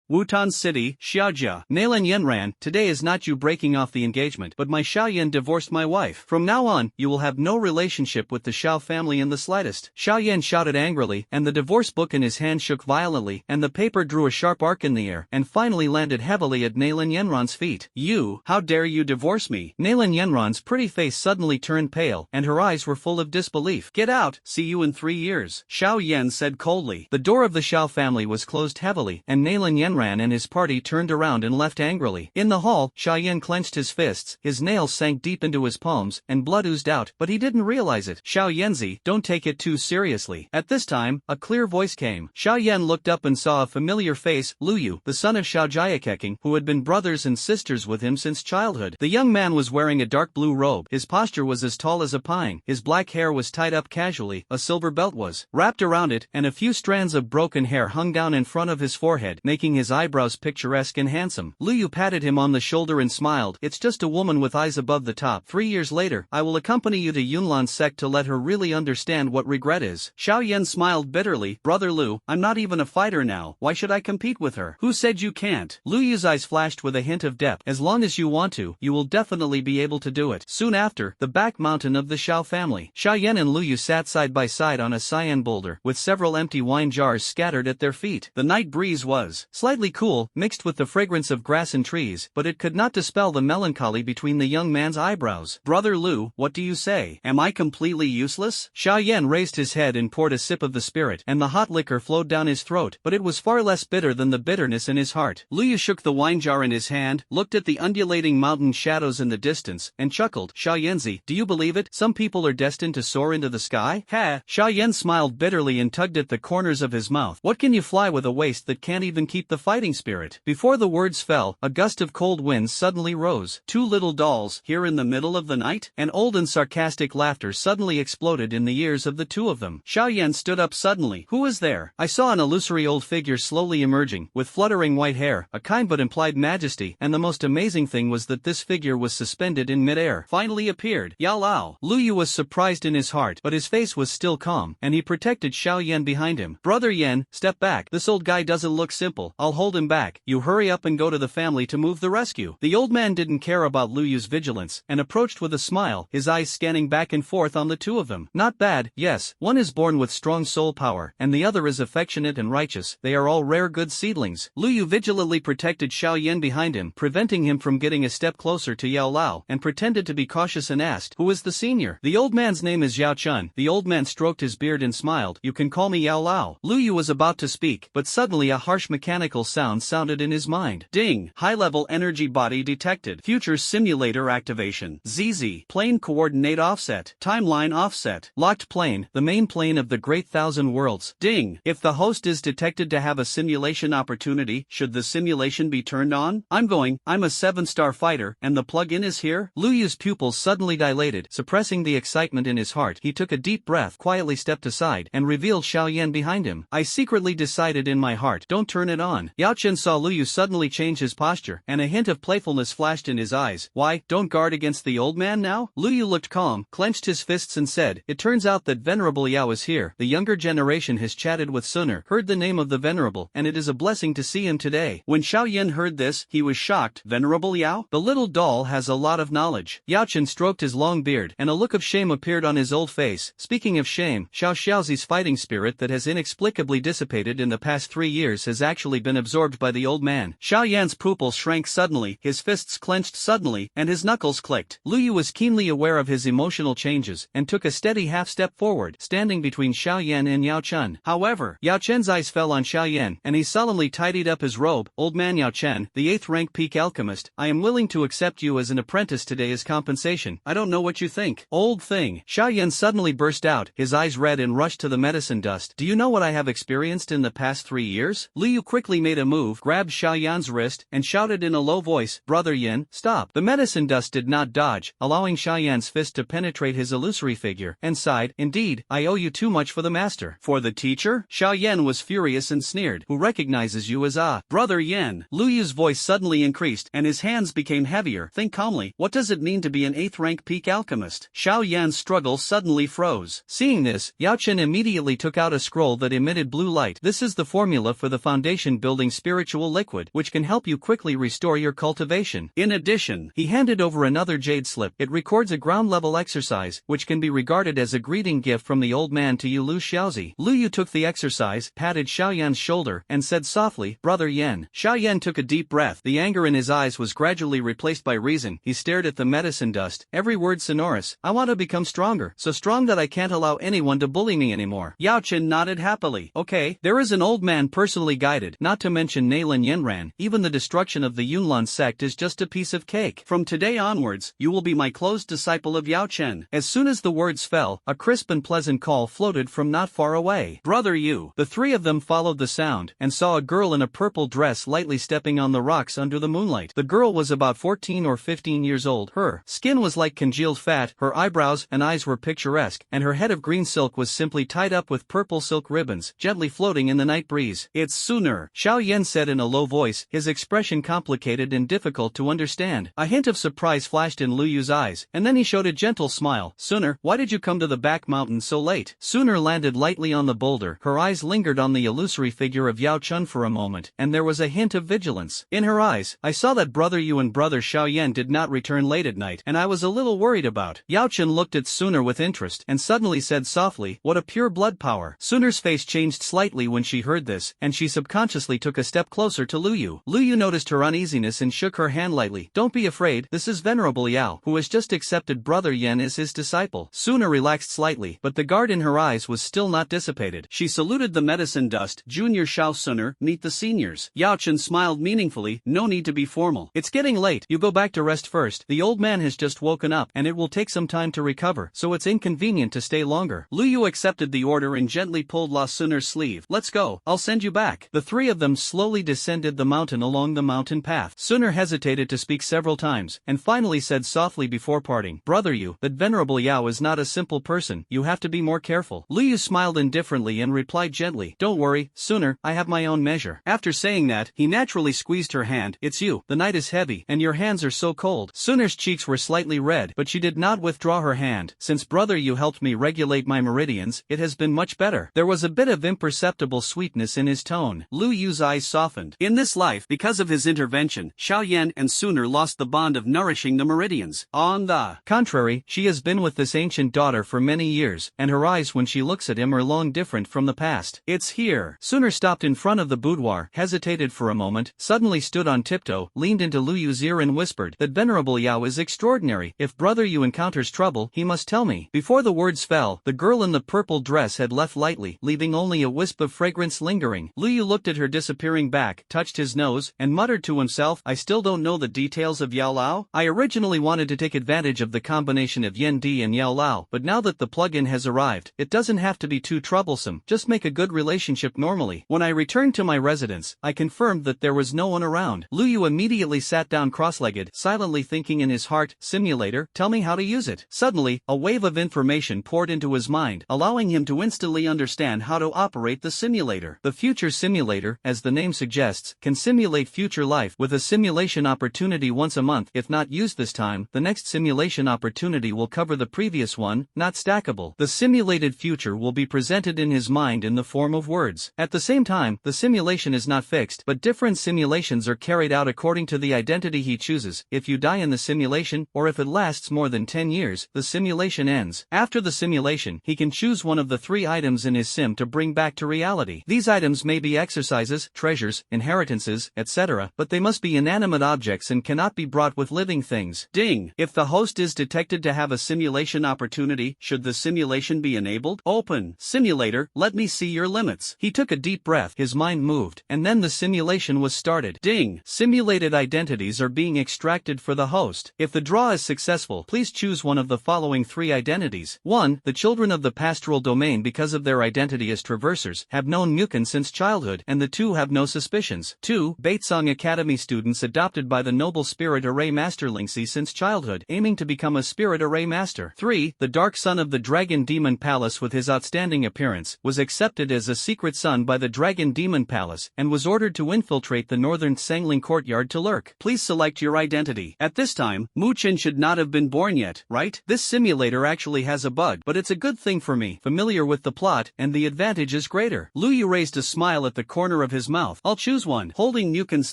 Wutan City, Xiaojia. Nalan Yenran, today is not you breaking off the engagement, but my Xiaoyan divorced my wife. From now on, you will have no relationship with the Xiao family in the slightest. Xiaoyan shouted angrily, and the divorce book in his hand shook violently, and the paper drew a sharp arc in the air, and finally landed heavily at Nalan Yenran's feet. You, how dare you divorce me? Nalan Yenran's pretty face suddenly turned pale, and her eyes were full of disbelief. Get out, see you in 3 years, Xiao Yan said coldly. The door of the Xiao family was closed heavily, and Nalan Yenran and his party turned around and left angrily. In the hall, Xiaoyan clenched his fists, his nails sank deep into his palms, and blood oozed out, but he didn't realize it. Xiao Yanzi, don't take it too seriously. At this time, a clear voice came. Xiaoyan looked up and saw a familiar face, Lu Yu, the son of Xiao Jiakeking, who had been brothers and sisters with him since childhood. The young man was wearing a dark blue robe, his posture was as tall as a pine, his black hair was tied up casually, a silver belt was wrapped around it, and a few strands of broken hair hung down in front of his forehead, making his eyebrows picturesque and handsome. Lu Yu patted him on the shoulder and smiled. It's just a woman with eyes above the top. 3 years later, I will accompany you to Yunlan's sect to let her really understand what regret is. Xiao Yan smiled bitterly. Brother Lu, I'm not even a fighter now. Why should I compete with her? Who said you can't? Lu Yu's eyes flashed with a hint of depth. As long as you want to, you will definitely be able to do it. Soon after, the back mountain of the Xiao family. Xiao Yan and Lu Yu sat side by side on a cyan boulder, with several empty wine jars scattered at their feet. The night breeze was slightly cool, mixed with the fragrance of grass and trees, but it could not dispel the melancholy between the young man's eyebrows. Brother Lu, what do you say? Am I completely useless? Xiao Yan raised his head and poured a sip of the spirit, and the hot liquor flowed down his throat, but it was far less bitter than the bitterness in his heart. Lu Yu shook the wine jar in his hand, looked at the undulating mountain shadows in the distance, and chuckled. Xiao Yanzi, do you believe it? Some people are destined to soar into the sky? Ha! Xiao Yan smiled bitterly and tugged at the corners of his mouth. What can you fly with a waist that can't even keep the fighting spirit? Before the words fell, a gust of cold wind suddenly rose. Two little dolls, here in the middle of the night? An old and sarcastic laughter suddenly exploded in the ears of the two of them. Xiao Yan stood up suddenly. Who is there? I saw an illusory old figure slowly emerging, with fluttering white hair, a kind but implied majesty, and the most amazing thing was that this figure was suspended in midair. Finally appeared Yao Lao. Lu Yu was surprised in his heart, but his face was still calm, and he protected Xiao Yan behind him. Brother Yan, step back. This old guy doesn't look simple. I'll hold him back. You hurry up and go to the family to move the rescue. The old man didn't care about Lu Yu's vigilance, and approached with a smile, his eyes scanning back and forth on the two of them. Not bad, yes, one is born with strong soul power, and the other is affectionate and righteous. They are all rare good seedlings. Lu Yu vigilantly protected Xiao Yan behind him, preventing him from getting a step closer to Yao Lao, and pretended to be cautious and asked, who is the senior? The old man's name is Yao Chun. The old man stroked his beard and smiled. You can call me Yao Lao. Lu Yu was about to speak, but suddenly a harsh mechanical sound sounded in his mind. Ding! High-level energy body detected. Future simulator activation. ZZ. Plane coordinate offset. Timeline offset. Locked plane, the main plane of the Great Thousand Worlds. Ding! If the host is detected to have a simulation opportunity, should the simulation be turned on? I'm a 7-star fighter, and the plug-in is here? Lu Yu's pupils suddenly dilated, suppressing the excitement in his heart. He took a deep breath, quietly stepped aside, and revealed Xiao Yan behind him. I secretly decided in my heart, don't turn it on. Yao Chen saw Lu Yu suddenly change his posture, and a hint of playfulness flashed in his eyes. Why, don't guard against the old man now? Lu Yu looked calm, clenched his fists and said, it turns out that Venerable Yao is here. The younger generation has chatted with Suner, heard the name of the Venerable, and it is a blessing to see him today. When Xiao Yan heard this, he was shocked. Venerable Yao? The little doll has a lot of knowledge. Yao Chen stroked his long beard, and a look of shame appeared on his old face. Speaking of shame, Xiao Xiaozi's fighting spirit that has inexplicably dissipated in the past 3 years has actually been absorbed by the old man. Xiao Yan's pupils shrank suddenly, his fists clenched suddenly, and his knuckles clicked. Lu Yu was keenly aware of his emotional changes, and took a steady half-step forward, standing between Xiao Yan and Yao Chen. However, Yao Chen's eyes fell on Xiao Yan, and he solemnly tidied up his robe. Old man Yao Chen, the 8th rank peak alchemist, I am willing to accept you as an apprentice today as compensation. I don't know what you think. Old thing. Xiao Yan suddenly burst out, his eyes red and rushed to the medicine dust. Do you know what I have experienced in the past 3 years? Lu Yu quickly made a move, grabbed Xiao Yan's wrist, and shouted in a low voice, Brother Yin, stop. The medicine dust did not dodge, allowing Xiao Yan's fist to penetrate his illusory figure, and sighed, indeed, I owe you too much for the master. For the teacher? Xiao Yan was furious and sneered. Who recognizes you as Brother Yin? Lu Yu's voice suddenly increased, and his hands became heavier. Think calmly, what does it mean to be an 8th rank peak alchemist? Xiao Yan's struggle suddenly froze. Seeing this, Yao Chen immediately took out a scroll that emitted blue light. This is the formula for the foundation building building spiritual liquid which can help you quickly restore your cultivation. In addition, he handed over another jade slip. It records a ground-level exercise, which can be regarded as a greeting gift from the old man to you, Lu Xiaozi. Lu Yu took the exercise, patted Xiaoyan's shoulder, and said softly, "Brother Yan." Xiaoyan took a deep breath. The anger in his eyes was gradually replaced by reason. He stared at the medicine dust, every word sonorous. "I want to become stronger, so strong that I can't allow anyone to bully me anymore." Yao Chen nodded happily. "Okay, there is an old man personally guided, not to mention Nalin Yenran. Even the destruction of the Yunlan sect is just a piece of cake. From today onwards, you will be my close disciple of Yao Chen." As soon as the words fell, a crisp and pleasant call floated from not far away. "Brother Yu." The three of them followed the sound, and saw a girl in a purple dress lightly stepping on the rocks under the moonlight. The girl was about 14 or 15 years old. Her skin was like congealed fat, her eyebrows and eyes were picturesque, and her head of green silk was simply tied up with purple silk ribbons, gently floating in the night breeze. "It's Sooner," Xiao Yan said in a low voice, his expression complicated and difficult to understand. A hint of surprise flashed in Lu Yu's eyes, and then he showed a gentle smile. "Sooner, why did you come to the back mountain so late?" Sooner landed lightly on the boulder. Her eyes lingered on the illusory figure of Yao Chun for a moment, and there was a hint of vigilance in her eyes. "I saw that Brother Yu and Brother Xiao Yan did not return late at night, and I was a little worried about." Yao Chun looked at Sooner with interest, and suddenly said softly, "What a pure blood power." Sooner's face changed slightly when she heard this, and she subconsciously took a step closer to Lu Yu. Lu Yu noticed her uneasiness and shook her hand lightly. "Don't be afraid, this is Venerable Yao, who has just accepted Brother Yan as his disciple." Sooner relaxed slightly, but the guard in her eyes was still not dissipated. She saluted the medicine dust. "Junior Shao Sooner, meet the seniors." Yao Chen smiled meaningfully. "No need to be formal. It's getting late, you go back to rest first. The old man has just woken up, and it will take some time to recover, so it's inconvenient to stay longer." Lu Yu accepted the order and gently pulled La Sooner's sleeve. "Let's go, I'll send you back." The three of them slowly descended the mountain along the mountain path. Sooner hesitated to speak several times, and finally said softly before parting, "Brother Yu, that Venerable Yao is not a simple person, you have to be more careful." Lu Yu smiled indifferently and replied gently, "Don't worry, Sooner, I have my own measure." After saying that, he naturally squeezed her hand. "It's you, the night is heavy, and your hands are so cold." Sooner's cheeks were slightly red, but she did not withdraw her hand. "Since Brother Yu helped me regulate my meridians, it has been much better." There was a bit of imperceptible sweetness in his tone. Lu Yu's eyes softened. In this life, because of his intervention, Xiao Yan and Sooner lost the bond of nourishing the meridians. On the contrary, she has been with this ancient daughter for many years, and her eyes when she looks at him are long different from the past. "It's here." Sooner stopped in front of the boudoir, hesitated for a moment, suddenly stood on tiptoe, leaned into Lu Yu's ear and whispered, "That Venerable Yao is extraordinary. If Brother Yu encounters trouble, he must tell me." Before the words fell, the girl in the purple dress had left lightly, leaving only a wisp of fragrance lingering. Lu Yu looked at her disappearing back, touched his nose, and muttered to himself, "I still don't know the details of Yao Lao. I originally wanted to take advantage of the combination of Yen Di and Yao Lao, but now that the plug-in has arrived, it doesn't have to be too troublesome, just make a good relationship normally." When I returned to my residence, I confirmed that there was no one around. Lu Yu immediately sat down cross-legged, silently thinking in his heart, "Simulator, tell me how to use it." Suddenly, a wave of information poured into his mind, allowing him to instantly understand how to operate the simulator. The future simulator, as the name suggests, can simulate future life with a simulation opportunity once a month. If not used this time, the next simulation opportunity will cover the previous one, not stackable. The simulated future will be presented in his mind in the form of words. At the same time, the simulation is not fixed, but different simulations are carried out according to the identity he chooses. If you die in the simulation, or if it lasts more than 10 years, the simulation ends. After the simulation, he can choose one of the 3 items in his sim to bring back to reality. These items may be exercises, treasures, inheritances, etc., but they must be inanimate objects and cannot be brought with living things. Ding! If the host is detected to have a simulation opportunity, should the simulation be enabled? Open. Simulator, let me see your limits. He took a deep breath, his mind moved, and then the simulation was started. Ding! Simulated identities are being extracted for the host. If the draw is successful, please choose one of the following 3 identities. 1. The children of the pastoral domain, because of their identity as traversers, have known Mukin since childhood, and the 2 have no suspicions. 2. Baitsong Academy students adopted by the noble spirit array master Lingxi since childhood, aiming to become a spirit array master. 3. The dark son of the Dragon Demon Palace with his outstanding appearance, was accepted as a secret son by the Dragon Demon Palace, and was ordered to infiltrate the northern Sangling courtyard to lurk. Please select your identity. At this time, Mu Qin should not have been born yet, right? This simulator actually has a bug, but it's a good thing for me, familiar with the plot, and the advantage is greater. Lu Yu raised a smile at the corner of his his mouth. I'll choose one. Holding Muken's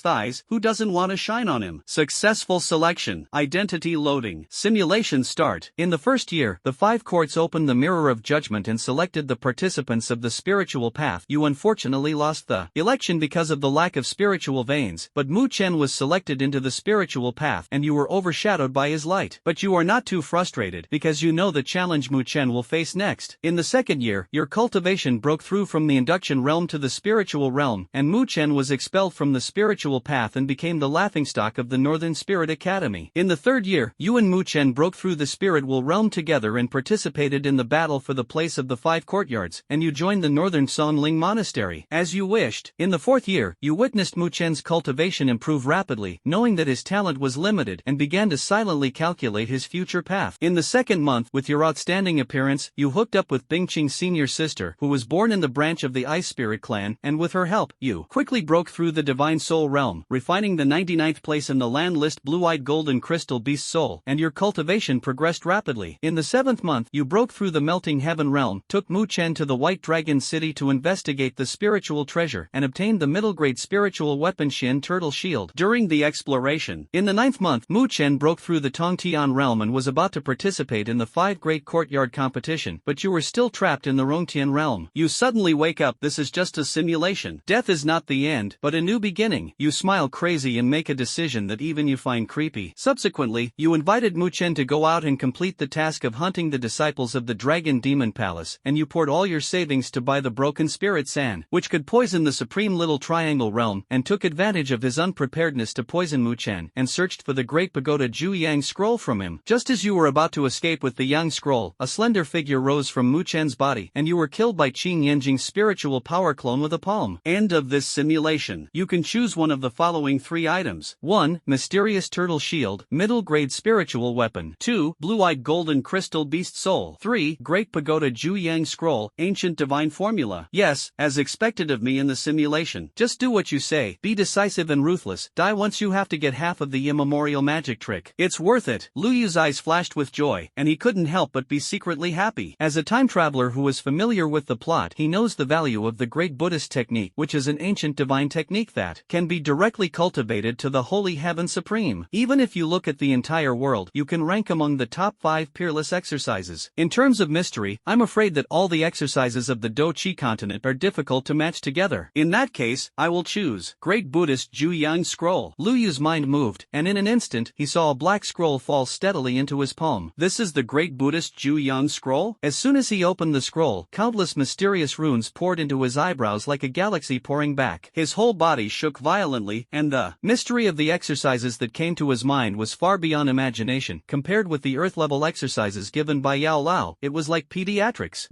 thighs, who doesn't want to shine on him? Successful selection. Identity loading. Simulation start. In the first year, the 5 courts opened the mirror of judgment and selected the participants of the spiritual path. You unfortunately lost the election because of the lack of spiritual veins, but Mu Chen was selected into the spiritual path and you were overshadowed by his light. But you are not too frustrated because you know the challenge Mu Chen will face next. In the second year, your cultivation broke through from the induction realm to the spiritual realm, and Mu Chen was expelled from the spiritual path and became the laughingstock of the Northern Spirit Academy. In the third year, you and Mu Chen broke through the spiritual realm together and participated in the battle for the place of the 5 courtyards, and you joined the Northern Songling Monastery, as you wished. In the fourth year, you witnessed Mu Chen's cultivation improve rapidly, knowing that his talent was limited, and began to silently calculate his future path. In the second month, with your outstanding appearance, you hooked up with Bingqing's senior sister, who was born in the branch of the Ice Spirit clan, and with her help, you quickly broke through the Divine Soul realm, refining the 99th place in the land list Blue-Eyed Golden Crystal Beast Soul, and your cultivation progressed rapidly. In the 7th month, you broke through the Melting Heaven realm, took Mu Chen to the White Dragon City to investigate the spiritual treasure, and obtained the middle-grade spiritual weapon Shin Turtle Shield. During the exploration, in the 9th month, Mu Chen broke through the Tongtian realm and was about to participate in the 5 Great Courtyard competition, but you were still trapped in the Rongtian realm. You suddenly wake up. This is just a simulation. Death is not the end, but a new beginning. You smile crazy and make a decision that even you find creepy. Subsequently, you invited Mu Chen to go out and complete the task of hunting the disciples of the Dragon Demon Palace, and you poured all your savings to buy the Broken Spirit Sand, which could poison the Supreme Little Triangle realm, and took advantage of his unpreparedness to poison Mu Chen, and searched for the Great Pagoda Zhu Yang scroll from him. Just as you were about to escape with the Yang scroll, a slender figure rose from Mu Chen's body, and you were killed by Qin Yanjing's spiritual power clone with a palm. End of this simulation. You can choose one of the following 3 items. 1. Mysterious Turtle Shield, middle grade spiritual weapon. 2. Blue-Eyed Golden Crystal Beast Soul. 3. Great Pagoda Zhu Yang scroll, ancient divine formula. Yes, as expected of me in the simulation. Just do what you say, be decisive and ruthless, die once you have to get half of the immemorial magic trick. It's worth it. Lu Yu's eyes flashed with joy, and he couldn't help but be secretly happy. As a time traveler who is familiar with the plot, he knows the value of the great Buddhist technique, which is an ancient divine technique that can be directly cultivated to the holy heaven supreme. Even if you look at the entire world, you can rank among the top 5 peerless exercises. In terms of mystery, I'm afraid that all the exercises of the Do Chi continent are difficult to match together. In that case, I will choose Great Buddhist Zhu Yang Scroll. Lu Yu's mind moved, and in an instant, he saw a black scroll fall steadily into his palm. This is the Great Buddhist Zhu Yang Scroll? As soon as he opened the scroll, countless mysterious runes poured into his eyebrows like a galaxy pouring back. His whole body shook violently, and the mystery of the exercises that came to his mind was far beyond imagination. Compared with the earth-level exercises given by Yao Lao, it was like pediatrics.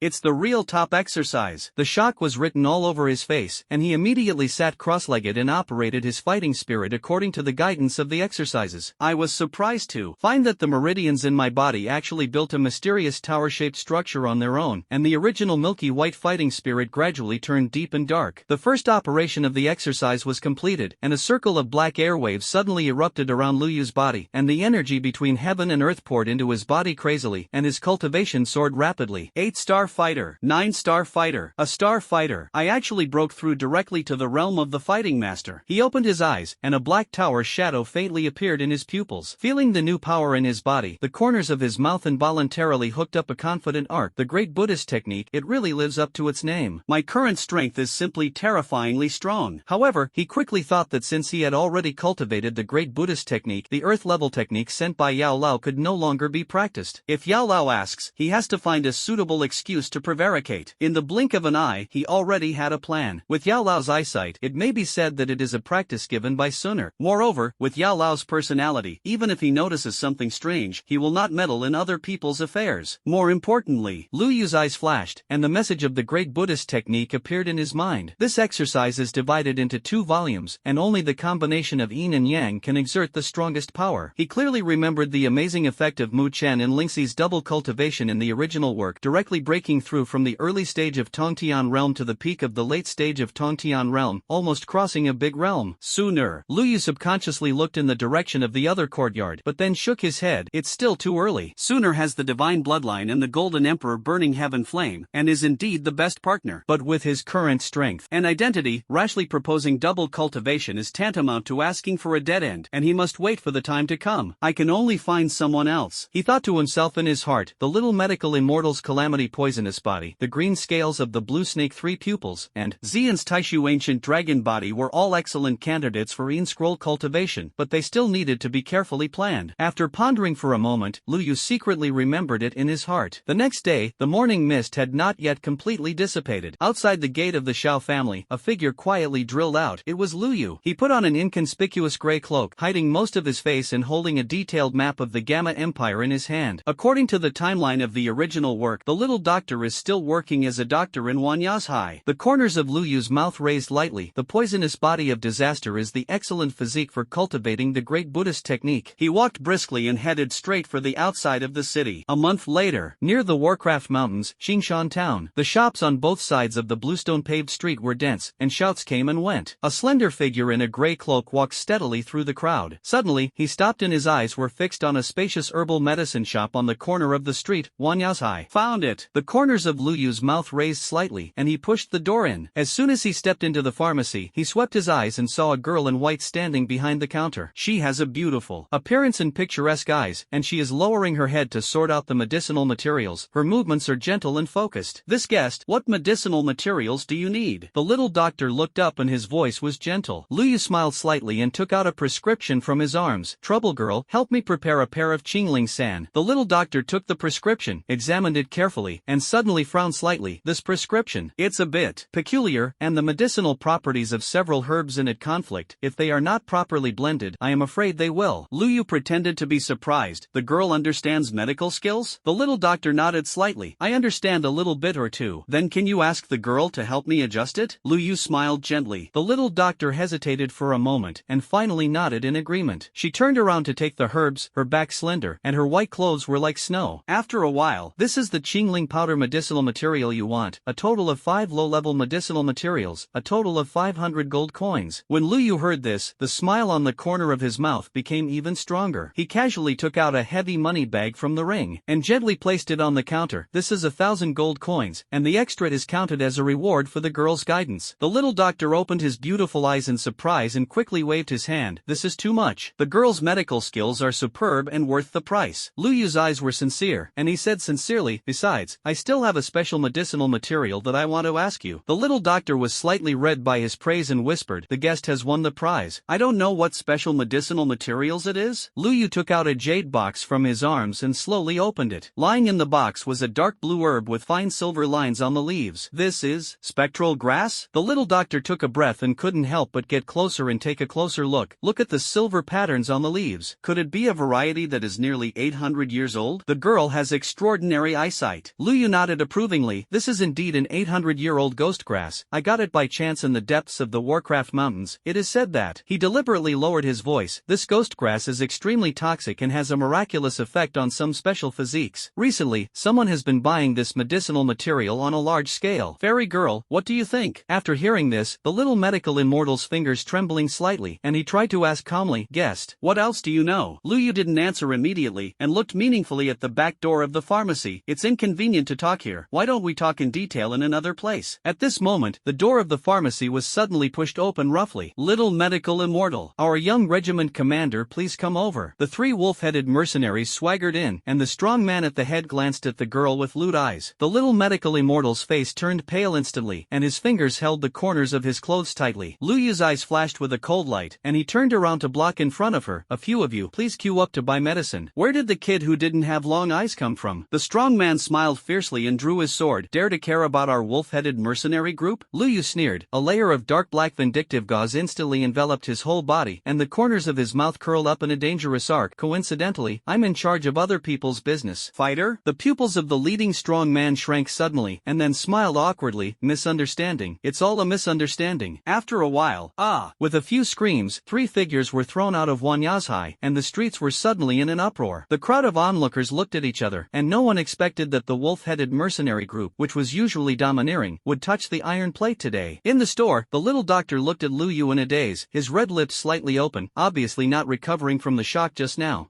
It's the real top exercise. The shock was written all over his face, and he immediately sat cross-legged and operated his fighting spirit according to the guidance of the exercises. I was surprised to find that the meridians in my body actually built a mysterious tower-shaped structure on their own, and the original milky white fighting spirit gradually turned deep and dark. The first operation of the exercise was completed, and a circle of black airwaves suddenly erupted around Lu Yu's body, and the energy between heaven and earth poured into his body crazily, and his cultivation soared rapidly. 8-star fighter, 9-star fighter, a star fighter. I actually broke through directly to the realm of the fighting master. He opened his eyes, and a black tower shadow faintly appeared in his pupils. Feeling the new power in his body, the corners of his mouth involuntarily hooked up a confident arc. The great Buddhist technique, it really lives up to its name. My current strength is simply terrifyingly strong. However, he quickly thought that since he had already cultivated the great Buddhist technique, the earth-level technique sent by Yao Lao could no longer be practiced. If Yao Lao asks, he has to find a suitable excuse to prevaricate. In the blink of an eye, he already had a plan. With Yao Lao's eyesight, it may be said that it is a practice given by Suner. Moreover, with Yao Lao's personality, even if he notices something strange, he will not meddle in other people's affairs. More importantly, Lu Yu's eyes flashed, and the message of the great Buddhist technique appeared in his mind. This exercise is divided into 2 volumes, and only the combination of yin and yang can exert the strongest power. He clearly remembered the amazing effect of Mu Chen and Lingxi's double cultivation in the original work, directly breaking through from the early stage of Tongtian realm to the peak of the late stage of Tongtian realm, almost crossing a big realm. Sooner, Lu Yu subconsciously looked in the direction of the other courtyard, but then shook his head. It's still too early. Sooner has the divine bloodline and the Golden Emperor burning heaven flame, and is indeed the best partner. But with his current strength and and identity. Rashly proposing double cultivation is tantamount to asking for a dead end, and he must wait for the time to come. I can only find someone else, he thought to himself in his heart. The little medical immortal's calamity poisonous body, the green scales of the blue snake 3 pupils, and Xian's Taishu ancient dragon body were all excellent candidates for scroll cultivation, but they still needed to be carefully planned. After pondering for a moment, Lu Yu secretly remembered it in his heart. The next day, the morning mist had not yet completely dissipated. Outside the gate of the Shao family, a figure quietly drilled out. It was Lu Yu. He put on an inconspicuous gray cloak, hiding most of his face and holding a detailed map of the Gamma Empire in his hand. According to the timeline of the original work, the little doctor is still working as a doctor in Wanyazhai. The corners of Lu Yu's mouth raised lightly. The poisonous body of disaster is the excellent physique for cultivating the great Buddhist technique. He walked briskly and headed straight for the outside of the city. A month later, near the Warcraft Mountains, Xingshan town, the shops on both sides of the bluestone-paved street were dense, and shouts came and went. A slender figure in a gray cloak walked steadily through the crowd. Suddenly, he stopped and his eyes were fixed on a spacious herbal medicine shop on the corner of the street. Wanyazhai. Found it. The corners of Lu Yu's mouth raised slightly, and he pushed the door in. As soon as he stepped into the pharmacy, he swept his eyes and saw a girl in white standing behind the counter. She has a beautiful appearance and picturesque eyes, and she is lowering her head to sort out the medicinal materials. Her movements are gentle and focused. This guest, what medicinal materials do you need? The little doctor looked up and his voice was gentle. Lu Yu smiled slightly and took out a prescription from his arms. Trouble girl, help me prepare a pair of Qingling San. The little doctor took the prescription, examined it carefully, and suddenly frowned slightly. This prescription, it's a bit peculiar, and the medicinal properties of several herbs in it conflict. If they are not properly blended, I am afraid they will. Lu Yu pretended to be surprised. The girl understands medical skills? The little doctor nodded slightly. I understand a little bit or two. Then can you ask the girl to help me adjust it? Lu Yu smiled gently. The little doctor hesitated for a moment, and finally nodded in agreement. She turned around to take the herbs, her back slender, and her white clothes were like snow. After a while, this is the Qingling powder medicinal material you want, a total of 5 low-level medicinal materials, a total of 500 gold coins. When Lu Yu heard this, the smile on the corner of his mouth became even stronger. He casually took out a heavy money bag from the ring, and gently placed it on the counter. This is 1,000 gold coins, and the extra is counted as a reward for the girl's guidance. The little doctor opened his beautiful eyes in surprise and quickly waved his hand. This is too much. The girl's medical skills are superb and worth the price. Lu Yu's eyes were sincere, and he said sincerely, besides, I still have a special medicinal material that I want to ask you. The little doctor was slightly read by his praise and whispered, the guest has won the prize. I don't know what special medicinal materials it is. Lu Yu took out a jade box from his arms and slowly opened it. Lying in the box was a dark blue herb with fine silver lines on the leaves. This is spectral grass? The little doctor took a breath and couldn't help but get closer and take a closer look. Look at the silver patterns on the leaves. Could it be a variety that is nearly 800 years old? The girl has extraordinary eyesight. Lu Yu nodded approvingly. This is indeed an 800-year-old ghost grass. I got it by chance in the depths of the Warcraft Mountains. It is said that. He deliberately lowered his voice. This ghost grass is extremely toxic and has a miraculous effect on some special physiques. Recently, someone has been buying this medicinal material on a large scale. Fairy girl, what do you think? After hearing this, the little medical immortal's fingers trembling slightly, and he tried to ask calmly, guest, what else do you know? Lu Yu didn't answer immediately, and looked meaningfully at the back door of the pharmacy. It's inconvenient to talk here. Why don't we talk in detail in another place? At this moment, the door of the pharmacy was suddenly pushed open roughly. Little medical immortal, our young regiment commander, please come over. The 3 wolf-headed mercenaries swaggered in, and the strong man at the head glanced at the girl with lewd eyes. The little medical immortal's face turned pale instantly, and his fingers held the corners of his clothes tightly. Lu Yu's eyes flashed with a cold light, and he turned around to block in front of her. A few of you, please queue up to buy medicine. Where did the kid who didn't have long eyes come from? The strong man smiled fiercely and drew his sword. Dare to care about our wolf-headed mercenary group? Lu Yu sneered. A layer of dark black vindictive gauze instantly enveloped his whole body, and the corners of his mouth curled up in a dangerous arc. Coincidentally, I'm in charge of other people's business. Fighter? The pupils of the leading strong man shrank suddenly, and then smiled awkwardly. Misunderstanding. It's all a misunderstanding. After a while, with a few screams, 3 figures were thrown out of Wanyazhai, and the streets were suddenly in an uproar. The crowd of onlookers looked at each other, and no one expected that the wolf-headed mercenary group, which was usually domineering, would touch the iron plate today. In the store, the little doctor looked at Lu Yu in a daze, his red lips slightly open, obviously not recovering from the shock just now.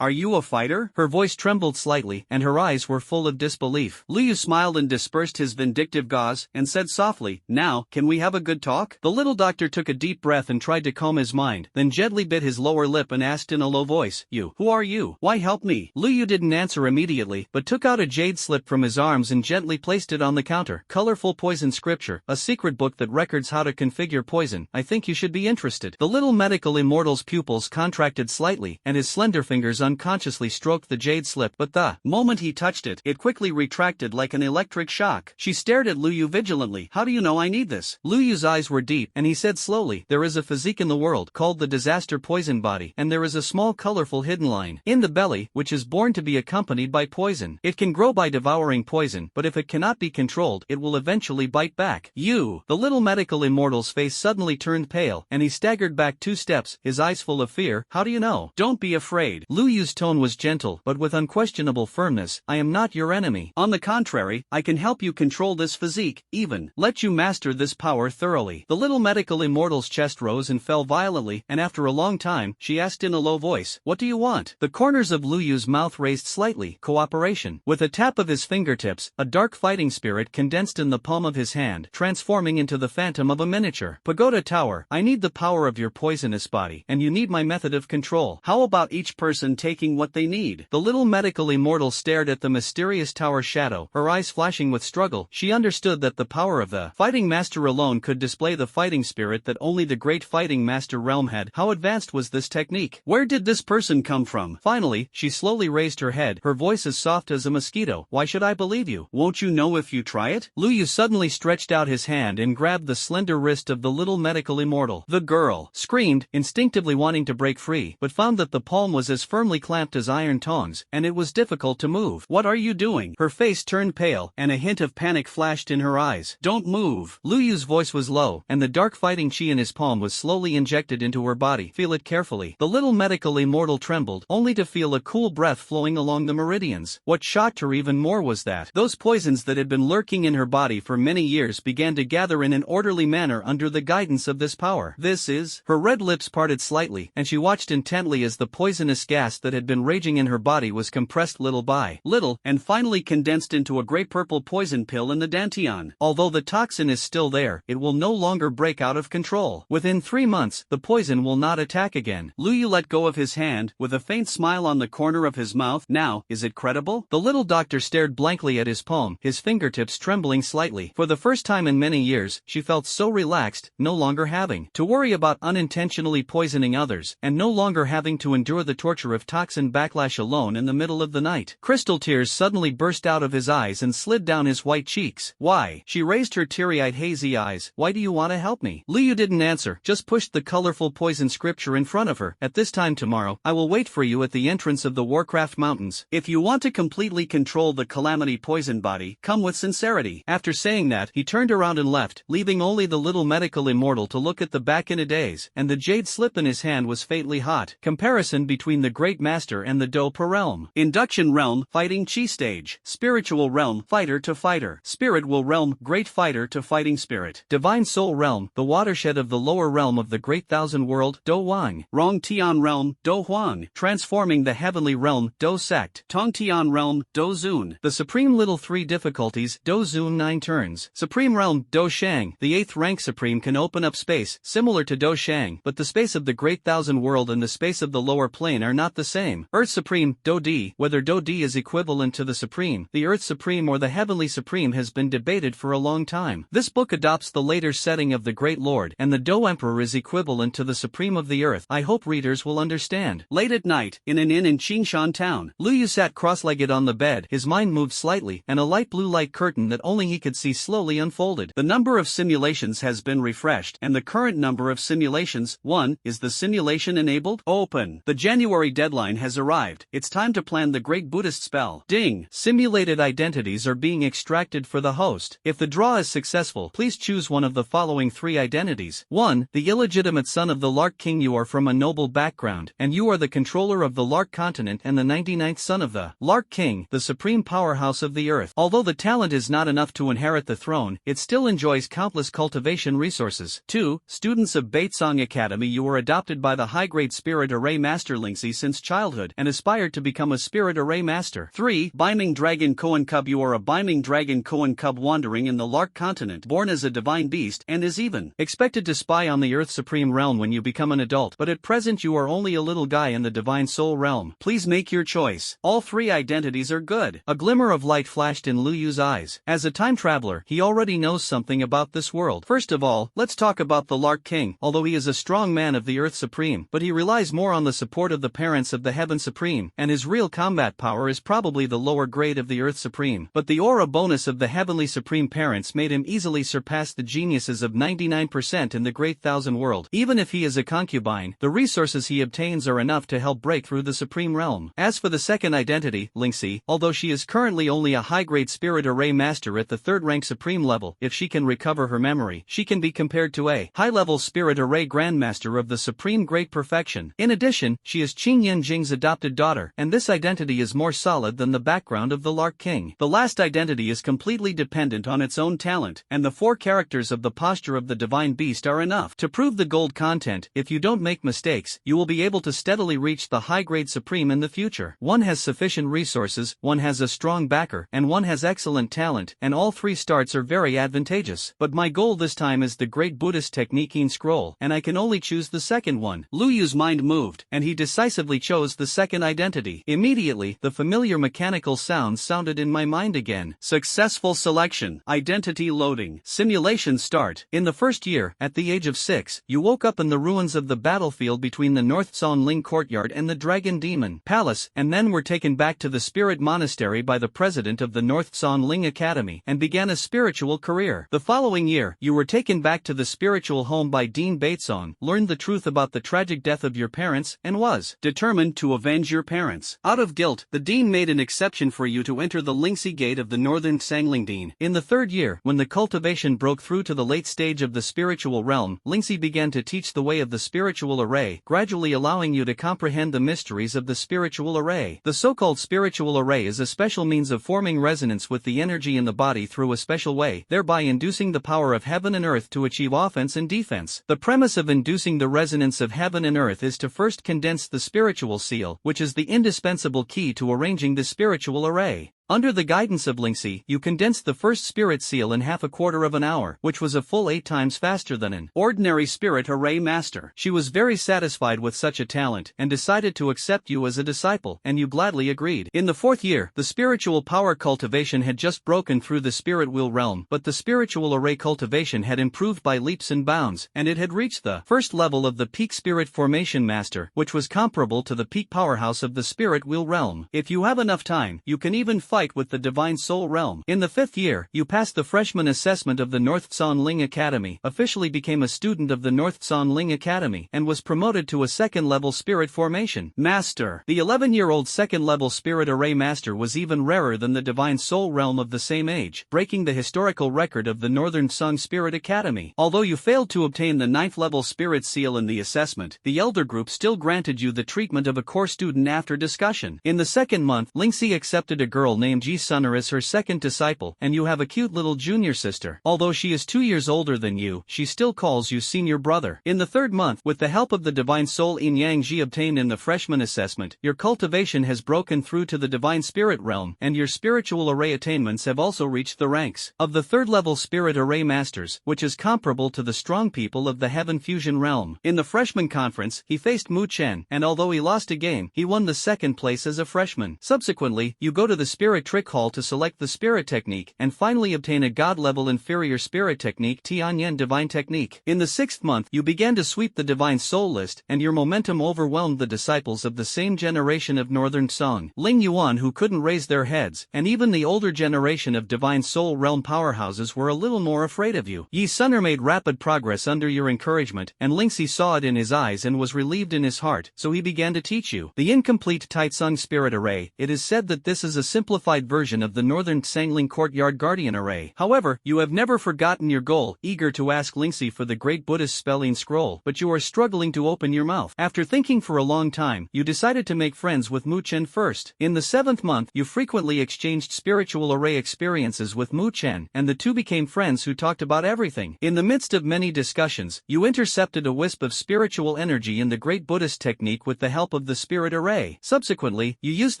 Are you a fighter? Her voice trembled slightly, and her eyes were full of disbelief. Lu Yu smiled and dispersed his vindictive gauze, and said softly, Now, can we have a good talk? The little doctor took a deep breath and tried to calm his mind, then gently bit his lower lip and asked in a low voice, who are you? Why help me? Lu Yu didn't answer immediately, but took out a jade slip from his arms and gently placed it on the counter. Colorful poison scripture, a secret book that records how to configure poison. I think you should be interested. The little medical immortal's pupils contracted slightly, and his slender fingers unconsciously stroked the jade slip, but the moment he touched it, it quickly retracted like an electric shock. She stared at Lu Yu vigilantly. How do you know I need this? Lu Yu's eyes were deep, and he said slowly, there is a physique in the world called the disaster poison body, and there is a small colorful hidden line in the belly, which is born to be accompanied by poison. It can grow by devouring poison, but if it cannot be controlled, it will eventually bite back. You! The little medical immortal's face suddenly turned pale, and he staggered back 2 steps, his eyes full of fear. How do you know? Don't be afraid. Lu Yu's tone was gentle, but with unquestionable firmness. I am not your enemy. On the contrary, I can help you control this physique, even let you master this power thoroughly. The little medical immortal's chest rose and fell violently, and after a long time, she asked in a low voice, what do you want? The corners of Lu Yu's mouth raised slightly. Cooperation. With a tap of his fingertips, a dark fighting spirit condensed in the palm of his hand, transforming into the phantom of a miniature pagoda tower. I need the power of your poisonous body, and you need my method of control. How about each person taking what they need? The little medical immortal stared at the mysterious tower shadow, her eyes flashing with struggle. She understood that the power of the fighting master alone could display the fighting spirit that only the great fighting master realm had. How advanced was this technique? Where did this person come from? Finally, she slowly raised her head, her voice as soft as a mosquito. Why should I believe you? Won't you know if you try it? Lu Yu suddenly stretched out his hand and grabbed the slender wrist of the little medical immortal. The girl screamed, instinctively wanting to break free, but found that the palm was as firmly clamped as iron tongs, and it was difficult to move. What are you doing? Her face turned pale, and a hint of panic flashed in her eyes. Don't move. Lu Yu's voice was low, and the dark fighting chi in his palm was slowly injected into her body. Feel it carefully. The little medical immortal trembled, only to feel a cool breath flowing along the meridians. What shocked her even more was that those poisons that had been lurking in her body for many years began to gather in an orderly manner under the guidance of this power. This is... Her red lips parted slightly, and she watched intently as the poisonous gas that had been raging in her body was compressed little by little, and finally condensed into a gray purple poison pill in the dantian. Although the toxin is still there, it will no longer break out of control. Within 3 months, the poison will not attack again. Lu Yu let go of his hand, with a faint smile on the corner of his mouth. Now, is it credible? The little doctor stared blankly at his palm, his fingertips trembling slightly. For the first time in many years, she felt so relaxed, no longer having to worry about unintentionally poisoning others, and no longer having to endure the torture of toxin backlash alone in the middle of the night. Crystal tears suddenly burst out of his eyes and slid down his white cheeks. Why? She raised her teary-eyed hazy eyes. Why do you want to help me? Lu Yu didn't answer, just pushed the colorful poison scripture in front of her. At this time tomorrow, I will wait for you at the entrance of the Warcraft Mountains. If you want to completely control the Calamity poison body, come with sincerity. After saying that, he turned around and left, leaving only the little medical immortal to look at the back in a daze, and the jade slip in his hand was faintly hot. Comparison between the Great Master and the Dopa realm. Induction realm, fighting chi stage. Spiritual realm, fighter to fighter. Spirit will realm, great fighter to fighting spirit. Divine soul realm, the watershed of the lower realm of the great thousand world, Do Wang. Rong Tian realm, Do Huang. Transforming the heavenly realm, Do Sect. Tong Tian realm, Do Zun. The supreme little 3 difficulties, Do Zun 9 turns. Supreme realm, Do Shang. The 8th rank supreme can open up space, similar to Do Shang, but the space of the great thousand world and the space of the lower plane are not the same. Earth supreme, Do Di. Whether Do Di is equivalent to the supreme, the Earth supreme or the heavenly supreme has been debated for a long time. This book adopts the later setting of the Great Lord, and the Do Emperor is equivalent to the supreme of the earth. I hope readers will understand. Late at night, in an inn in Qingshan town, Lu Yu sat cross-legged on the bed. His mind moved slightly, and a light blue light curtain that only he could see slowly unfolded. The number of simulations has been refreshed, and the current number of simulations, 1, is the simulation enabled? Open. The January deadline has arrived. It's time to plan the great Buddhist spell. Ding! Simulated identities are being extracted for the host. If the draw is successful, please choose one of the following 3 identities. 1. The illegitimate son of the Lark King. You are from a noble background, and you are the controller of the Lark continent and the 99th son of the Lark King, the supreme powerhouse of the earth. Although the talent is not enough to inherit the throne, it still enjoys countless cultivation resources. 2. Students of Baitsong Academy. You were adopted by the high-grade Spirit Array Master Lingxi since childhood, and aspired to become a Spirit Array Master. 3. Biming Dragon Koan Cub. You are a Biming Dragon Koan Cub wandering in the Lark continent continent, born as a divine beast, and is even expected to spy on the Earth Supreme realm when you become an adult. But at present you are only a little guy in the divine soul realm. Please make your choice. All three identities are good. A glimmer of light flashed in Lu Yu's eyes. As a time traveler, he already knows something about this world. First of all, let's talk about the Lark King. Although he is a strong man of the Earth Supreme, but he relies more on the support of the parents of the Heaven Supreme, and his real combat power is probably the lower grade of the Earth Supreme. But the aura bonus of the Heavenly Supreme parents made him easily surpass the geniuses of 99% in the Great Thousand World. Even if he is a concubine, the resources he obtains are enough to help break through the Supreme Realm. As for the second identity, Lingxi, although she is currently only a high-grade Spirit Array Master at the 3rd rank Supreme level, if she can recover her memory, she can be compared to a high-level Spirit Array Grandmaster of the Supreme Great Perfection. In addition, she is Qin Yanjing's adopted daughter, and this identity is more solid than the background of the Lark King. The last identity is completely dependent on its own talent, and the 4 characters of the posture of the Divine Beast are enough to prove the gold content. If you don't make mistakes, you will be able to steadily reach the high-grade Supreme in the future. One has sufficient resources, one has a strong backer, and one has excellent talent, and all 3 starts are very advantageous. But my goal this time is the Great Buddhist Techniquing Scroll, and I can only choose the second one. Lu Yu's mind moved, and he decisively chose the second identity. Immediately, the familiar mechanical sounds sounded in my mind again. Successful selection. Identity loading. Simulation start. In the first year, at the age of 6, you woke up in the ruins of the battlefield between the North Ling Courtyard and the Dragon Demon Palace, and then were taken back to the Spirit Monastery by the president of the North Ling Academy, and began a spiritual career. The following year, you were taken back to the spiritual home by Dean Batesong, learned the truth about the tragic death of your parents, and was determined to avenge your parents. Out of guilt, the Dean made an exception for you to enter the Lingxi Gate of the Northern Sanglingdine. In the 3rd year, when the cultivation broke through to the late stage of the spiritual realm, Lingxi began to teach the way of the spiritual array, gradually allowing you to comprehend the mysteries of the spiritual array. The so-called spiritual array is a special means of forming resonance with the energy in the body through a special way, thereby inducing the power of heaven and earth to achieve offense and defense. The premise of inducing the resonance of heaven and earth is to first condense the spiritual seal, which is the indispensable key to arranging the spiritual array. Under the guidance of Lingxi, you condensed the first spirit seal in half a quarter of an hour, which was a full 8 times faster than an ordinary Spirit Array Master. She was very satisfied with such a talent, and decided to accept you as a disciple, and you gladly agreed. In the 4th year, the spiritual power cultivation had just broken through the spirit wheel realm, but the spiritual array cultivation had improved by leaps and bounds, and it had reached the 1st level of the peak spirit formation master, which was comparable to the peak powerhouse of the spirit wheel realm. If you have enough time, you can even fight with the Divine Soul Realm. In the 5th year, you passed the freshman assessment of the North Ling Academy, officially became a student of the North Ling Academy, and was promoted to a 2nd-level Spirit Formation Master. The 11-year-old 2nd-level Spirit Array Master was even rarer than the Divine Soul Realm of the same age, breaking the historical record of the Northern Sung Spirit Academy. Although you failed to obtain the 9th-level Spirit Seal in the assessment, the Elder Group still granted you the treatment of a core student after discussion. In the 2nd month, Lingxi accepted a girl named Ji Sunner as her 2nd disciple, and you have a cute little junior sister. Although she is 2 years older than you, she still calls you senior brother. In the 3rd month, with the help of the Divine Soul Yin Yang Ji obtained in the freshman assessment, your cultivation has broken through to the Divine Spirit Realm, and your spiritual array attainments have also reached the ranks of the 3rd-level Spirit Array Masters, which is comparable to the strong people of the Heaven Fusion Realm. In the freshman conference, he faced Mu Chen, and although he lost a game, he won the 2nd place as a freshman. Subsequently, you go to the Spirit Trick Hall to select the Spirit Technique, and finally obtain a God-level inferior Spirit Technique Tianyan Divine Technique. In the 6th month, you began to sweep the Divine Soul list, and your momentum overwhelmed the disciples of the same generation of Northern Song Ling Yuan who couldn't raise their heads, and even the older generation of Divine Soul Realm powerhouses were a little more afraid of you. Yi Sunner made rapid progress under your encouragement, and Lingxi saw it in his eyes and was relieved in his heart, so he began to teach you the incomplete Taitsung Spirit Array. It is said that this is a simplified version of the Northern Sangling Courtyard Guardian Array. However, you have never forgotten your goal, eager to ask Lingxi for the Great Buddhist Spelling Scroll, but you are struggling to open your mouth. After thinking for a long time, you decided to make friends with Mu Chen first. In the 7th month, you frequently exchanged spiritual array experiences with Mu Chen, and the two became friends who talked about everything. In the midst of many discussions, you intercepted a wisp of spiritual energy in the Great Buddhist technique with the help of the Spirit Array. Subsequently, you used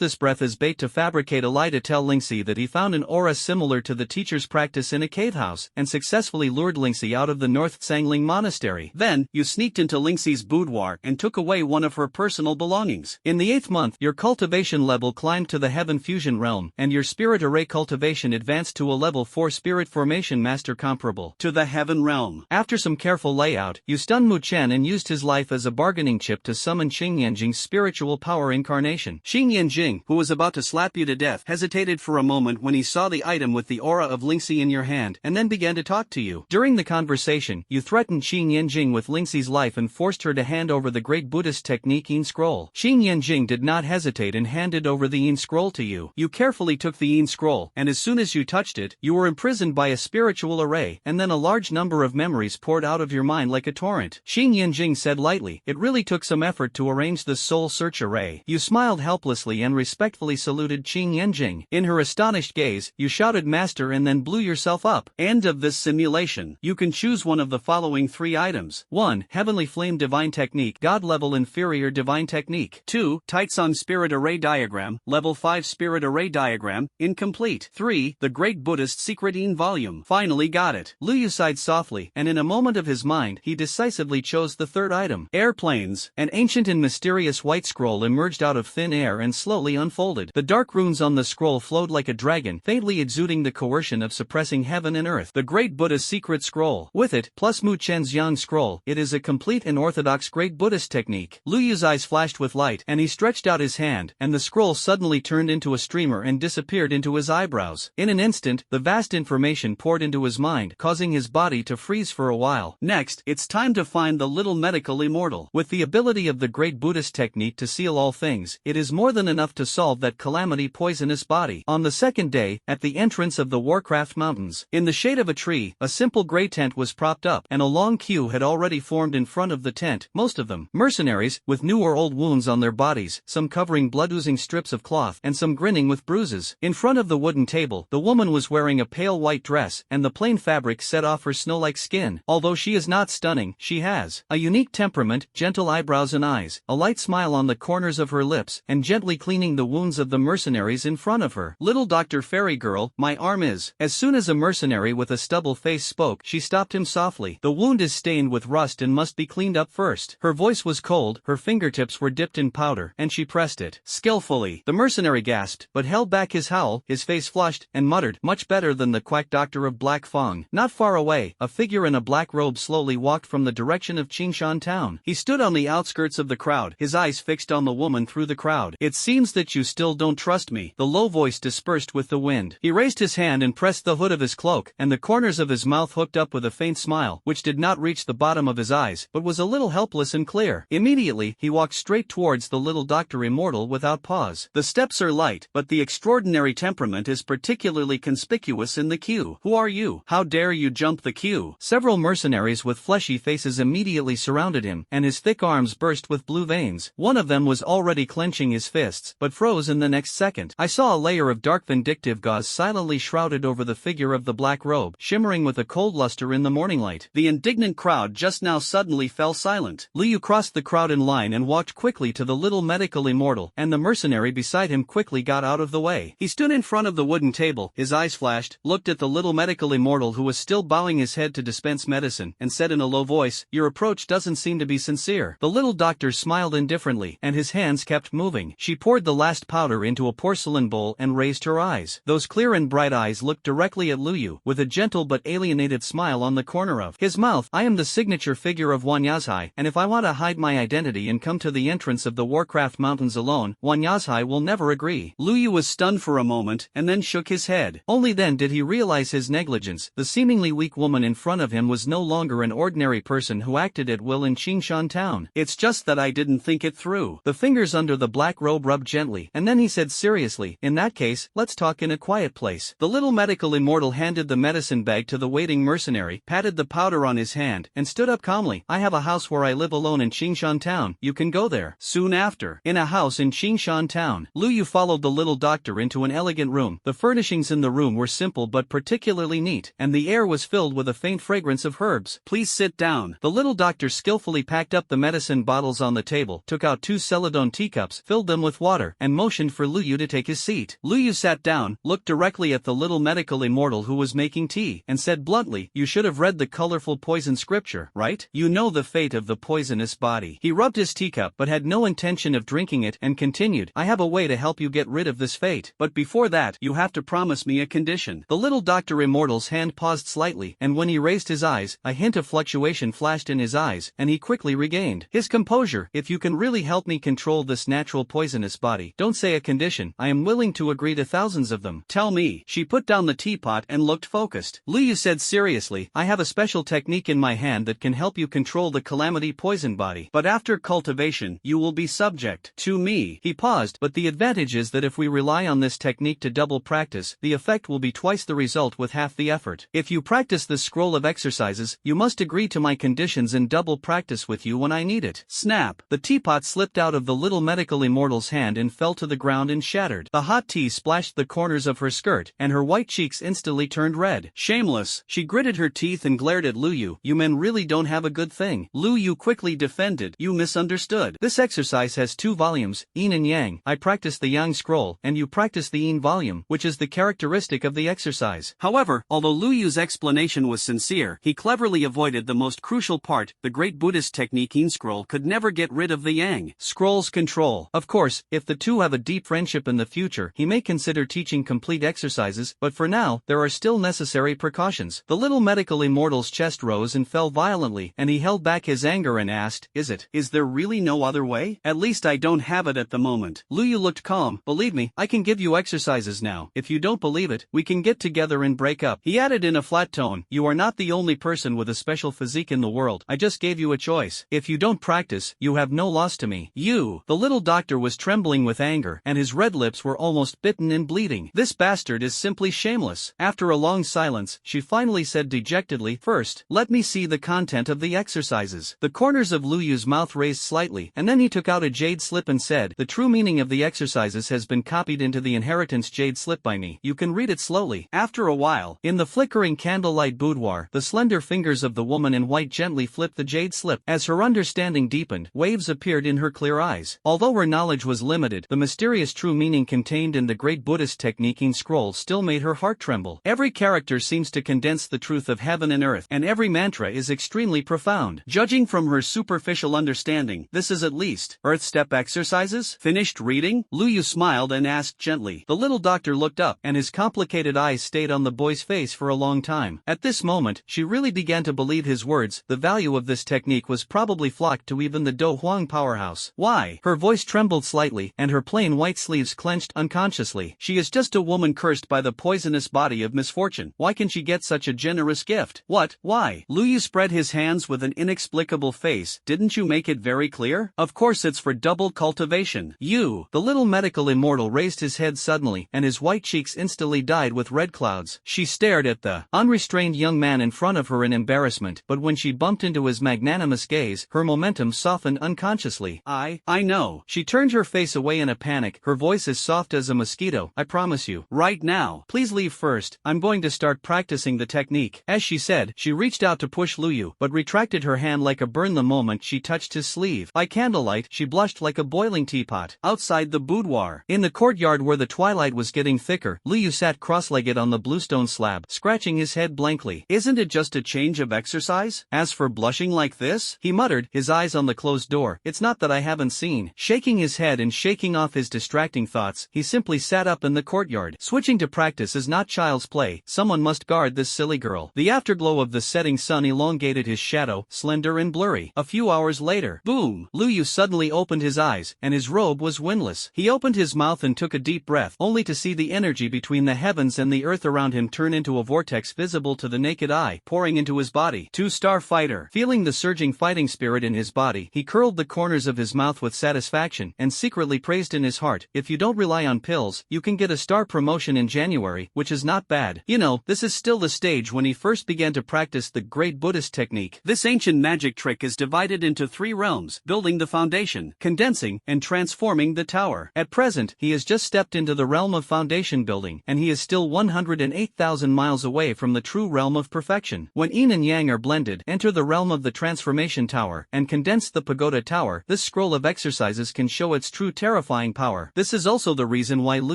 this breath as bait to fabricate a light to tell Lingxi that he found an aura similar to the teacher's practice in a cave house, and successfully lured Lingxi out of the North Sangling Monastery. Then, you sneaked into Lingxi's boudoir and took away one of her personal belongings. In the 8th month, your cultivation level climbed to the Heaven Fusion realm, and your spirit array cultivation advanced to a level 4 spirit formation master comparable to the Heaven realm. After some careful layout, you stunned Mu Chen and used his life as a bargaining chip to summon Xing Yanjing's spiritual power incarnation. Xing Yanjing, who was about to slap you to death, hesitated for a moment when he saw the item with the aura of Lingxi in your hand, and then began to talk to you. During the conversation, you threatened Xing Yanjing with Lingxi's life and forced her to hand over the great Buddhist technique Yin Scroll. Xing Yanjing did not hesitate and handed over the Yin Scroll to you. You carefully took the Yin Scroll, and as soon as you touched it, you were imprisoned by a spiritual array, and then a large number of memories poured out of your mind like a torrent. Xing Yanjing said lightly, "It really took some effort to arrange this soul search array." You smiled helplessly and respectfully saluted Xing Yanjing. In her astonished gaze, you shouted "Master" and then blew yourself up. End of this simulation. You can choose one of the following 3 items. 1. Heavenly Flame Divine Technique, God Level Inferior Divine Technique. 2. Taitsong Spirit Array Diagram, Level 5 Spirit Array Diagram, Incomplete. 3. The Great Buddhist Secret Yin Volume. Finally got it. Luyu sighed softly, and in a moment of his mind, he decisively chose the 3rd item. Airplanes. An ancient and mysterious white scroll emerged out of thin air and slowly unfolded. The dark runes on the scroll flowed like a dragon, faintly exuding the coercion of suppressing heaven and earth. The Great Buddha's Secret Scroll. With it, plus Mu Chen's Yang Scroll, it is a complete and orthodox Great Buddhist technique. Luyu's eyes flashed with light, and he stretched out his hand, and the scroll suddenly turned into a streamer and disappeared into his eyebrows. In an instant, the vast information poured into his mind, causing his body to freeze for a while. Next, it's time to find the little medical immortal. With the ability of the Great Buddhist technique to seal all things, it is more than enough to solve that calamity poisonous body. On the 2nd day, at the entrance of the Warcraft Mountains, in the shade of a tree, a simple grey tent was propped up, and a long queue had already formed in front of the tent, most of them mercenaries, with new or old wounds on their bodies, some covering blood-oozing strips of cloth, and some grinning with bruises. In front of the wooden table, the woman was wearing a pale white dress, and the plain fabric set off her snow-like skin. Although she is not stunning, she has a unique temperament, gentle eyebrows and eyes, a light smile on the corners of her lips, and gently cleaning the wounds of the mercenaries in front of her. "Little Dr. Fairy Girl, my arm is..." As soon as a mercenary with a stubble face spoke, she stopped him softly. "The wound is stained with rust and must be cleaned up first." Her voice was cold, her fingertips were dipped in powder, and she pressed it skillfully. The mercenary gasped, but held back his howl, his face flushed, and muttered, "Much better than the quack doctor of Black Fong." Not far away, a figure in a black robe slowly walked from the direction of Qingshan town. He stood on the outskirts of the crowd, his eyes fixed on the woman through the crowd. "It seems that you still don't trust me." The low voice dispersed with the wind. He raised his hand and pressed the hood of his cloak, and the corners of his mouth hooked up with a faint smile, which did not reach the bottom of his eyes, but was a little helpless and clear. Immediately, he walked straight towards the little Dr. Immortal without pause. The steps are light, but the extraordinary temperament is particularly conspicuous in the queue. "Who are you? How dare you jump the queue?" Several mercenaries with fleshy faces immediately surrounded him, and his thick arms burst with blue veins. One of them was already clenching his fists, but froze in the next second. I saw a layer of dark vindictive gauze silently shrouded over the figure of the black robe, shimmering with a cold luster in the morning light. The indignant crowd just now suddenly fell silent. Liu crossed the crowd in line and walked quickly to the little medical immortal, and the mercenary beside him quickly got out of the way. He stood in front of the wooden table, his eyes flashed, looked at the little medical immortal who was still bowing his head to dispense medicine, and said in a low voice, "Your approach doesn't seem to be sincere." The little doctor smiled indifferently, and his hands kept moving. She poured the last powder into a porcelain bowl and raised her eyes. Those clear and bright eyes looked directly at Luyu, with a gentle but alienated smile on the corner of his mouth. "I am the signature figure of Wan Yazhai, and if I want to hide my identity and come to the entrance of the Warcraft Mountains alone, Wan Yazhai will never agree." Luyu was stunned for a moment, and then shook his head. Only then did he realize his negligence. The seemingly weak woman in front of him was no longer an ordinary person who acted at will in Qingshan town. "It's just that I didn't think it through." The fingers under the black robe rubbed gently, and then he said seriously, "In that case, let's talk in a quiet place." The little medical immortal handed the medicine bag to the waiting mercenary, patted the powder on his hand, and stood up calmly. "I have a house where I live alone in Qingshan town, you can go there." Soon after, in a house in Qingshan town, Luyu followed the little doctor into an elegant room. The furnishings in the room were simple but particularly neat, and the air was filled with a faint fragrance of herbs. "Please sit down." The little doctor skillfully packed up the medicine bottles on the table, took out 2 celadon teacups, filled them with water, and motioned for Luyu to take his seat. feet. Lu Yu sat down, looked directly at the little medical immortal who was making tea, and said bluntly, "You should have read the colorful poison scripture, right? You know the fate of the poisonous body." He rubbed his teacup but had no intention of drinking it and continued, "I have a way to help you get rid of this fate. But before that, you have to promise me a condition." The little Dr. Immortal's hand paused slightly, and when he raised his eyes, a hint of fluctuation flashed in his eyes, and he quickly regained his composure. "If you can really help me control this natural poisonous body, don't say a condition. I am willing to agree to thousands of them. Tell me." She put down the teapot and looked focused. Lu Yu said seriously, "I have a special technique in my hand that can help you control the calamity poison body. But after cultivation, you will be subject to me." He paused, "But the advantage is that if we rely on this technique to double practice, the effect will be twice the result with half the effort. If you practice this scroll of exercises, you must agree to my conditions and double practice with you when I need it." Snap! The teapot slipped out of the little medical immortal's hand and fell to the ground and shattered. The hot tea splashed the corners of her skirt, and her white cheeks instantly turned red. "Shameless!" She gritted her teeth and glared at Lu Yu. "You men really don't have a good thing." Lu Yu quickly defended, "You misunderstood. This exercise has 2 volumes, yin and yang. I practice the yang scroll, and you practice the yin volume, which is the characteristic of the exercise." However, although Lu Yu's explanation was sincere, he cleverly avoided the most crucial part. The great Buddhist technique yin scroll could never get rid of the yang scroll's control. Of course, if the two have a deep friendship in the future, he may consider teaching complete exercises, but for now, there are still necessary precautions. The little medical immortal's chest rose and fell violently, and he held back his anger and asked, Is there really no other way? At least I don't have it at the moment." Lu Yu looked calm. "Believe me, I can give you exercises now. If you don't believe it, we can get together and break up." He added in a flat tone, "You are not the only person with a special physique in the world. I just gave you a choice. If you don't practice, you have no loss to me." "You!" The little doctor was trembling with anger, and his red lips were almost bitten and bleeding. "This bastard is simply shameless." After a long silence, she finally said dejectedly, "First, let me see the content of the exercises." The corners of Lu Yu's mouth raised slightly, and then he took out a jade slip and said, "The true meaning of the exercises has been copied into the inheritance jade slip by me. You can read it slowly." After a while, in the flickering candlelight boudoir, the slender fingers of the woman in white gently flipped the jade slip. As her understanding deepened, waves appeared in her clear eyes. Although her knowledge was limited, the mysterious true meaning contained in the great Buddhist technique yin scroll still made her heart tremble. Every character seems to condense the truth of heaven and earth, and every mantra is extremely profound. Judging from her superficial understanding, this is at least earth step exercises. Finished reading? Lu Yu smiled and asked gently. The little doctor looked up, and his complicated eyes stayed on the boy's face for a long time. At this moment, she really began to believe his words. The value of this technique was probably flocked to even the Do Huang powerhouse. "Why?" Her voice trembled slightly, and her plain white sleeves clenched unconsciously. "She is just a woman cursed by the poisonous body of misfortune. Why can she get such a generous gift?" "What? Why?" Lu Yu spread his hands with an inexplicable face. "Didn't you make it very clear? Of course it's for double cultivation." "You!" The little medical immortal raised his head suddenly, and his white cheeks instantly dyed with red clouds. She stared at the unrestrained young man in front of her in embarrassment, but when she bumped into his magnanimous gaze, her momentum softened unconsciously. I know." She turned her face away in a panic, her voice as soft as a mosquito. "I promise you. Right now. Please leave first. I'm going to start practicing the technique." As she said, she reached out to push Lu Yu, but retracted her hand like a burn the moment she touched his sleeve. By candlelight, she blushed like a boiling teapot. Outside the boudoir, in the courtyard where the twilight was getting thicker, Lu Yu sat cross-legged on the bluestone slab, scratching his head blankly. "Isn't it just a change of exercise? As for blushing like this," he muttered, his eyes on the closed door, "it's not that I haven't seen." Shaking his head and shaking off his distracting thoughts, he simply sat up in the courtyard. Switching to practice is not child's play. Someone must guard this silly girl. The afterglow of the setting sun elongated his shadow, slender and blurry. A few hours later, boom! Lu Yu suddenly opened his eyes, and his robe was windless. He opened his mouth and took a deep breath, only to see the energy between the heavens and the earth around him turn into a vortex visible to the naked eye, pouring into his body. Two-star fighter. Feeling the surging fighting spirit in his body, he curled the corners of his mouth with satisfaction, and secretly praised in his heart, "If you don't rely on pills, you can get a star promotion in January, which is not bad." You know, this is still the stage when he first began to practice the great Buddhist technique. This ancient magic trick is divided into 3 realms: building the foundation, condensing, and transforming the tower. At present, he has just stepped into the realm of foundation building, and he is still 108,000 miles away from the true realm of perfection. When yin and yang are blended, enter the realm of the transformation tower, and condense the pagoda tower. This scroll of exercises can show its true terrifying power. This is also the reason reason why Lu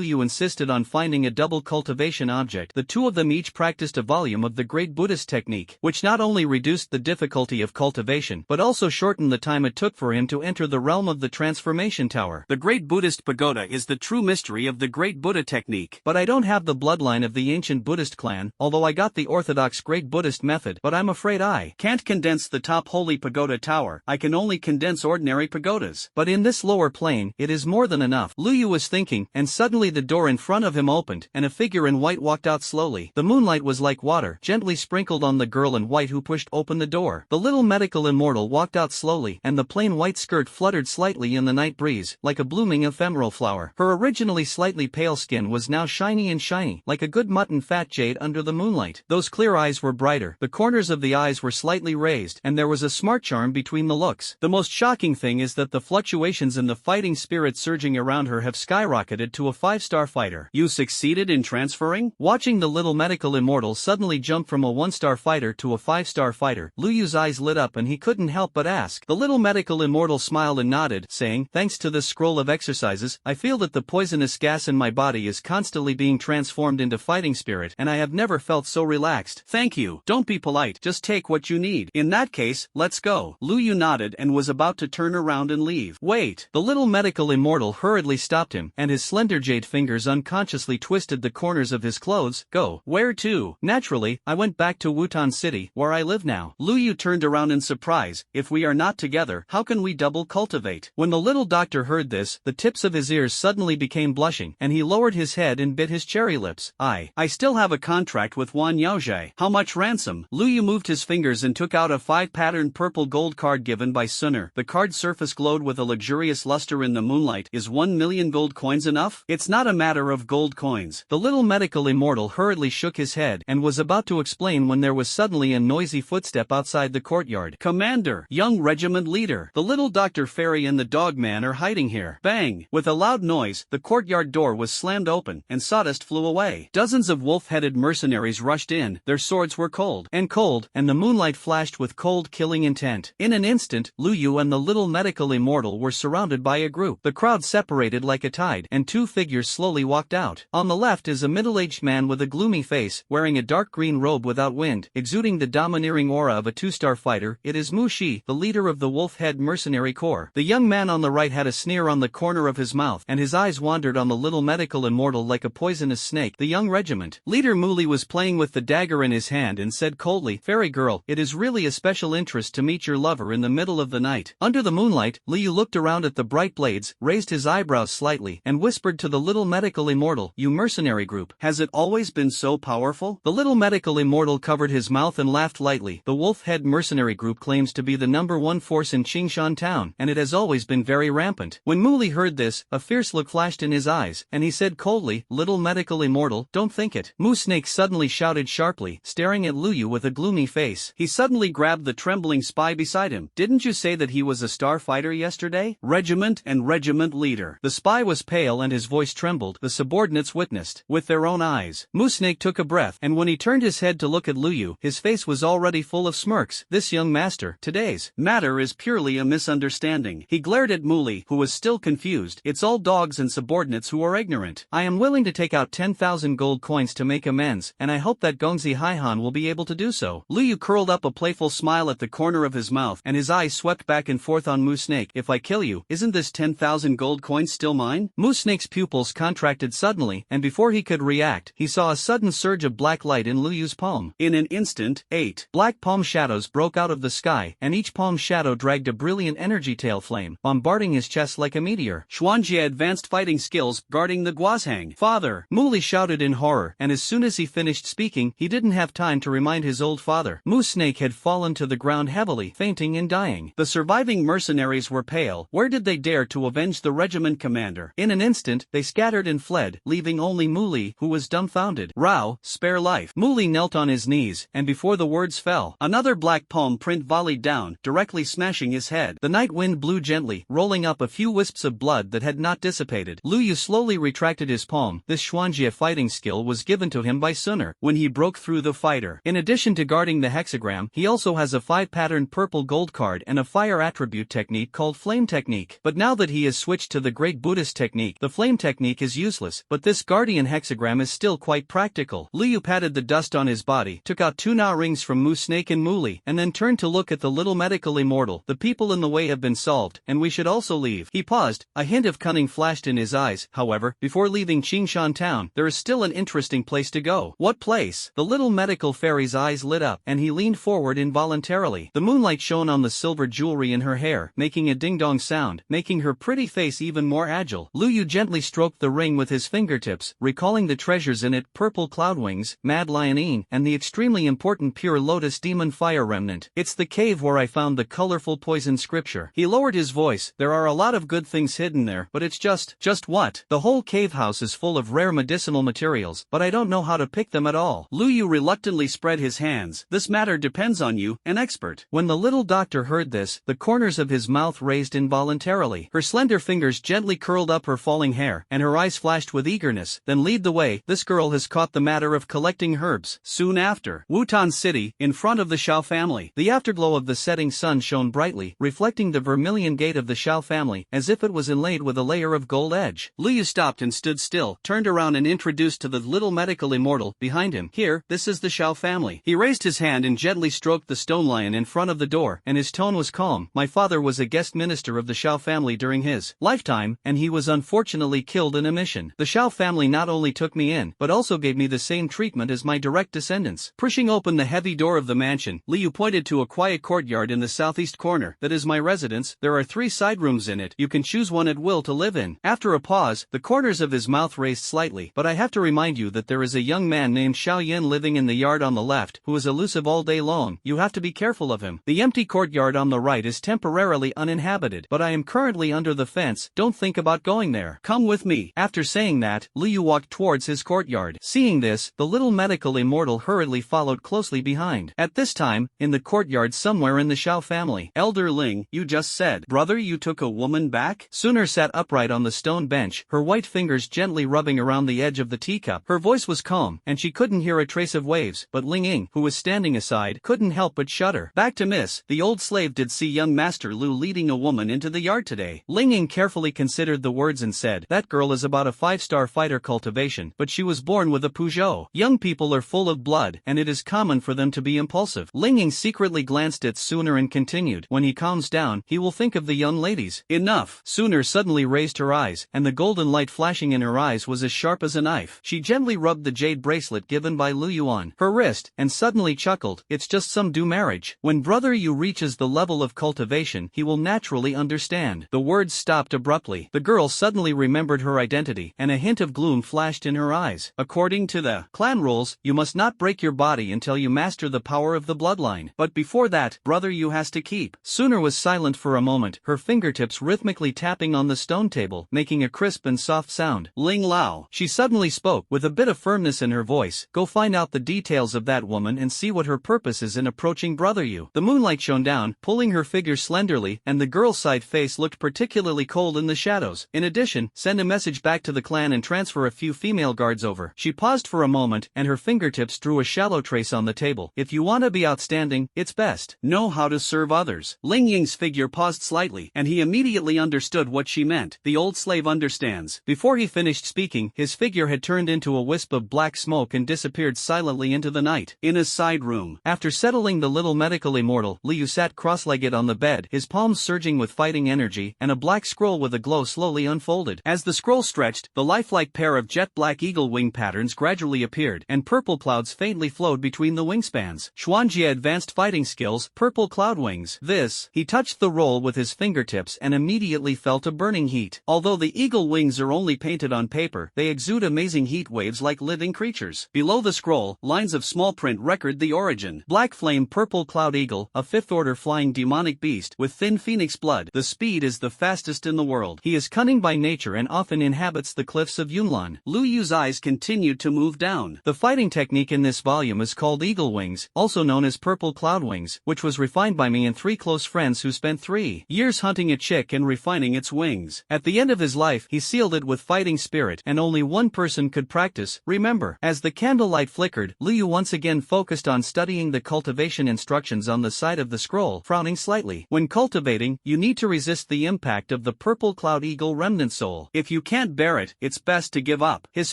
Yu insisted on finding a double cultivation object. The two of them each practiced a volume of the great Buddhist technique, which not only reduced the difficulty of cultivation, but also shortened the time it took for him to enter the realm of the transformation tower. The great Buddhist pagoda is the true mystery of the great Buddha technique. But I don't have the bloodline of the ancient Buddhist clan, although I got the orthodox great Buddhist method, but I'm afraid I can't condense the top holy pagoda tower. I can only condense ordinary pagodas. But in this lower plane, it is more than enough. Lu Yu was thinking, and suddenly the door in front of him opened, and a figure in white walked out slowly. The moonlight was like water, gently sprinkled on the girl in white who pushed open the door. The little medical immortal walked out slowly, and the plain white skirt fluttered slightly in the night breeze, like a blooming ephemeral flower. Her originally slightly pale skin was now shiny and shiny, like a good mutton fat jade under the moonlight. Those clear eyes were brighter, the corners of the eyes were slightly raised, and there was a smart charm between the looks. The most shocking thing is that the fluctuations in the fighting spirit surging around her have skyrocketed to a 5-star fighter. You succeeded in transferring? Watching the little medical immortal suddenly jump from a 1-star fighter to a 5-star fighter, Lu Yu's eyes lit up and he couldn't help but ask. The little medical immortal smiled and nodded, saying, "Thanks to this scroll of exercises, I feel that the poisonous gas in my body is constantly being transformed into fighting spirit, and I have never felt so relaxed." "Thank you. Don't be polite, just take what you need." "In that case, let's go." Lu Yu nodded and was about to turn around and leave. "Wait." The little medical immortal hurriedly stopped him, and his slender jade fingers unconsciously twisted the corners of his clothes. "Go. Where to?" "Naturally, I went back to Wutan City, where I live now." Lu Yu turned around in surprise. "If we are not together, how can we double cultivate?" When the little doctor heard this, the tips of his ears suddenly became blushing, and he lowered his head and bit his cherry lips. I still have a contract with Wan Yaozhai. How much ransom?" Lu Yu moved his fingers and took out a 5-patterned purple gold card given by Sunner. The card's surface glowed with a luxurious luster in the moonlight. "Is 1 million gold coins enough?" "It's not a matter of gold coins." The little medical immortal hurriedly shook his head and was about to explain when there was suddenly a noisy footstep outside the courtyard. "Commander, young regiment leader, the little Dr. Fairy and the dogman are hiding here." Bang! With a loud noise, the courtyard door was slammed open, and sawdust flew away. Dozens of wolf-headed mercenaries rushed in. Their swords were cold, and the moonlight flashed with cold, killing intent. In an instant, Lu Yu and the little medical immortal were surrounded by a group. The crowd separated like a tide, and two figures slowly walked out. On the left is a middle-aged man with a gloomy face, wearing a dark green robe without wind, exuding the domineering aura of a 2-star fighter. It is Mu Shi, the leader of the Wolf-Head Mercenary Corps. The young man on the right had a sneer on the corner of his mouth, and his eyes wandered on the little medical immortal like a poisonous snake. The young regiment leader Muli was playing with the dagger in his hand and said coldly, "Fairy girl, it is really a special interest to meet your lover in the middle of the night." Under the moonlight, Lu Yu looked around at the bright blades, raised his eyebrows slightly, and whispered to the little medical immortal, "You mercenary group, has it always been so powerful?" The little medical immortal covered his mouth and laughed lightly. "The Wolf-Head Mercenary Group claims to be the #1 force in Qingshan town, and it has always been very rampant." When Muli heard this, a fierce look flashed in his eyes, and he said coldly, "Little medical immortal, don't think it." Mu Snake suddenly shouted sharply, staring at Lu Yu with a gloomy face. He suddenly grabbed the trembling spy beside him. "Didn't you say that he was a star fighter yesterday?" "Regiment and regiment leader." The spy was pale and his voice trembled. The subordinates witnessed with their own eyes. Mu Snake took a breath, and when he turned his head to look at Lu Yu, his face was already full of smirks. "This young master, today's matter is purely a misunderstanding." He glared at Muli, who was still confused. "It's all dogs and subordinates who are ignorant. I am willing to take out 10,000 gold coins to make amends, and I hope that Gongzi Haihan will be able to do so." Lu Yu curled up a playful smile at the corner of his mouth, and his eyes swept back and forth on Mu Snake. "If I kill you, isn't this 10,000 gold coins still mine?" Mu Snake's pupils contracted suddenly, and before he could react, he saw a sudden surge of black light in Lu Yu's palm. In an instant, 8 black palm shadows broke out of the sky, and each palm shadow dragged a brilliant energy tail flame, bombarding his chest like a meteor. Xuanjie advanced fighting skills, guarding the Guazhang. "Father!" Muli shouted in horror, and as soon as he finished speaking, he didn't have time to remind his old father. Mu Snake had fallen to the ground heavily, fainting and dying. The surviving mercenaries were pale. Where did they dare to avenge the regiment commander? In an instant, they scattered and fled, leaving only Muli, who was dumbfounded. "Rao, spare life." Muli knelt on his knees, and before the words fell, another black palm print volleyed down, directly smashing his head. The night wind blew gently, rolling up a few wisps of blood that had not dissipated. Lu Yu slowly retracted his palm. This Xuanjie fighting skill was given to him by Sunner when he broke through the fighter. In addition to guarding the hexagram, he also has a 5-pattern purple gold card and a fire attribute technique called Flame Technique. But now that he has switched to the great Buddhist technique, the Flame flame technique is useless, but this guardian hexagram is still quite practical. Liu patted the dust on his body, took out 2 Na rings from Mu Snake and Muli, and then turned to look at the little medical immortal. The people in the way have been solved, and we should also leave. He paused, a hint of cunning flashed in his eyes. However, before leaving Qingshan town, there is still an interesting place to go. What place? The little medical fairy's eyes lit up, and he leaned forward involuntarily. The moonlight shone on the silver jewelry in her hair, making a ding-dong sound, making her pretty face even more agile. Liu gently stroked the ring with his fingertips, recalling the treasures in it: purple cloud wings, mad lionine, and the extremely important pure lotus demon fire remnant. It's the cave where I found the colorful poison scripture. He lowered his voice. There are a lot of good things hidden there, but it's just what? The whole cave house is full of rare medicinal materials, but I don't know how to pick them at all. Liu reluctantly spread his hands. This matter depends on you, an expert. When the little doctor heard this, the corners of his mouth raised involuntarily. Her slender fingers gently curled up her falling hair, and her eyes flashed with eagerness. Then lead the way. This girl has caught the matter of collecting herbs. Soon after, Wutan City, in front of the Shao family. The afterglow of the setting sun shone brightly, reflecting the vermilion gate of the Shao family, as if it was inlaid with a layer of gold edge. Liu stopped and stood still, turned around and introduced to the little medical immortal behind him. Here, this is the Shao family. He raised his hand and gently stroked the stone lion in front of the door, and his tone was calm. My father was a guest minister of the Shao family during his lifetime, and he was unfortunately killed in a mission. The Shao family not only took me in, but also gave me the same treatment as my direct descendants. Pushing open the heavy door of the mansion, Liu pointed to a quiet courtyard in the southeast corner. That is my residence. There are 3 side rooms in it. You can choose one at will to live in. After a pause, the corners of his mouth raised slightly. But I have to remind you that there is a young man named Xiaoyan living in the yard on the left, who is elusive all day long. You have to be careful of him. The empty courtyard on the right is temporarily uninhabited, but I am currently under the fence. Don't think about going there. Come with me. After saying that, Liu walked towards his courtyard. Seeing this, the little medical immortal hurriedly followed closely behind. At this time, in the courtyard somewhere in the Shao family, Elder Ling, you just said, brother, you took a woman back? Sooner sat upright on the stone bench, her white fingers gently rubbing around the edge of the teacup. Her voice was calm, and she couldn't hear a trace of waves, but Ling Ying, who was standing aside, couldn't help but shudder. Back to miss, the old slave did see young Master Lu leading a woman into the yard today. Ling Ying carefully considered the words and said, that girl is about a 5-star fighter cultivation, but she was born with a Peugeot. Young people are full of blood, and it is common for them to be impulsive. Ling Ying secretly glanced at Sooner and continued, when he calms down, he will think of the young ladies. Enough. Sooner suddenly raised her eyes, and the golden light flashing in her eyes was as sharp as a knife. She gently rubbed the jade bracelet given by Lu Yu on her wrist, and suddenly chuckled, it's just some do marriage. When brother Yu reaches the level of cultivation, he will naturally understand. The words stopped abruptly. The girl suddenly remembered her identity, and a hint of gloom flashed in her eyes. According to the clan rules, you must not break your body until you master the power of the bloodline. But before that, brother Yu has to keep. Sooner was silent for a moment, her fingertips rhythmically tapping on the stone table, making a crisp and soft sound. Ling Lao. She suddenly spoke, with a bit of firmness in her voice. Go find out the details of that woman and see what her purpose is in approaching brother Yu. The moonlight shone down, pulling her figure slenderly, and the girl's side face looked particularly cold in the shadows. In addition, send a message back to the clan and transfer a few female guards over. She paused for a moment, and her fingertips drew a shallow trace on the table. If you want to be outstanding, it's best. Know how to serve others. Ling Ying's figure paused slightly, and he immediately understood what she meant. The old slave understands. Before he finished speaking, his figure had turned into a wisp of black smoke and disappeared silently into the night. In a side room, after settling the little medical immortal, Liu sat cross-legged on the bed, his palms surging with fighting energy, and a black scroll with a glow slowly unfolded. As the scroll stretched, the lifelike pair of jet-black eagle wing patterns gradually appeared, and purple clouds faintly flowed between the wingspans. Xuanjie advanced fighting skills, purple cloud wings. This, he touched the roll with his fingertips and immediately felt a burning heat. Although the eagle wings are only painted on paper, they exude amazing heat waves like living creatures. Below the scroll, lines of small print record the origin. Black flame purple cloud eagle, a 5th-order flying demonic beast with thin phoenix blood. The speed is the fastest in the world. He is cunning by nature and often inhabits the cliffs of Yunlan. Lu Yu's eyes continued to move down. The fighting technique in this volume is called eagle wings, also known as purple cloud wings, which was refined by me and 3 close friends who spent 3 years hunting a chick and refining its wings. At the end of his life, he sealed it with fighting spirit, and only one person could practice. Remember, as the candlelight flickered, Lu Yu once again focused on studying the cultivation instructions on the side of the scroll, frowning slightly. When cultivating, you need to resist the impact of the purple cloud eagle remnant soul. If you can't bear it, it's best to give up. His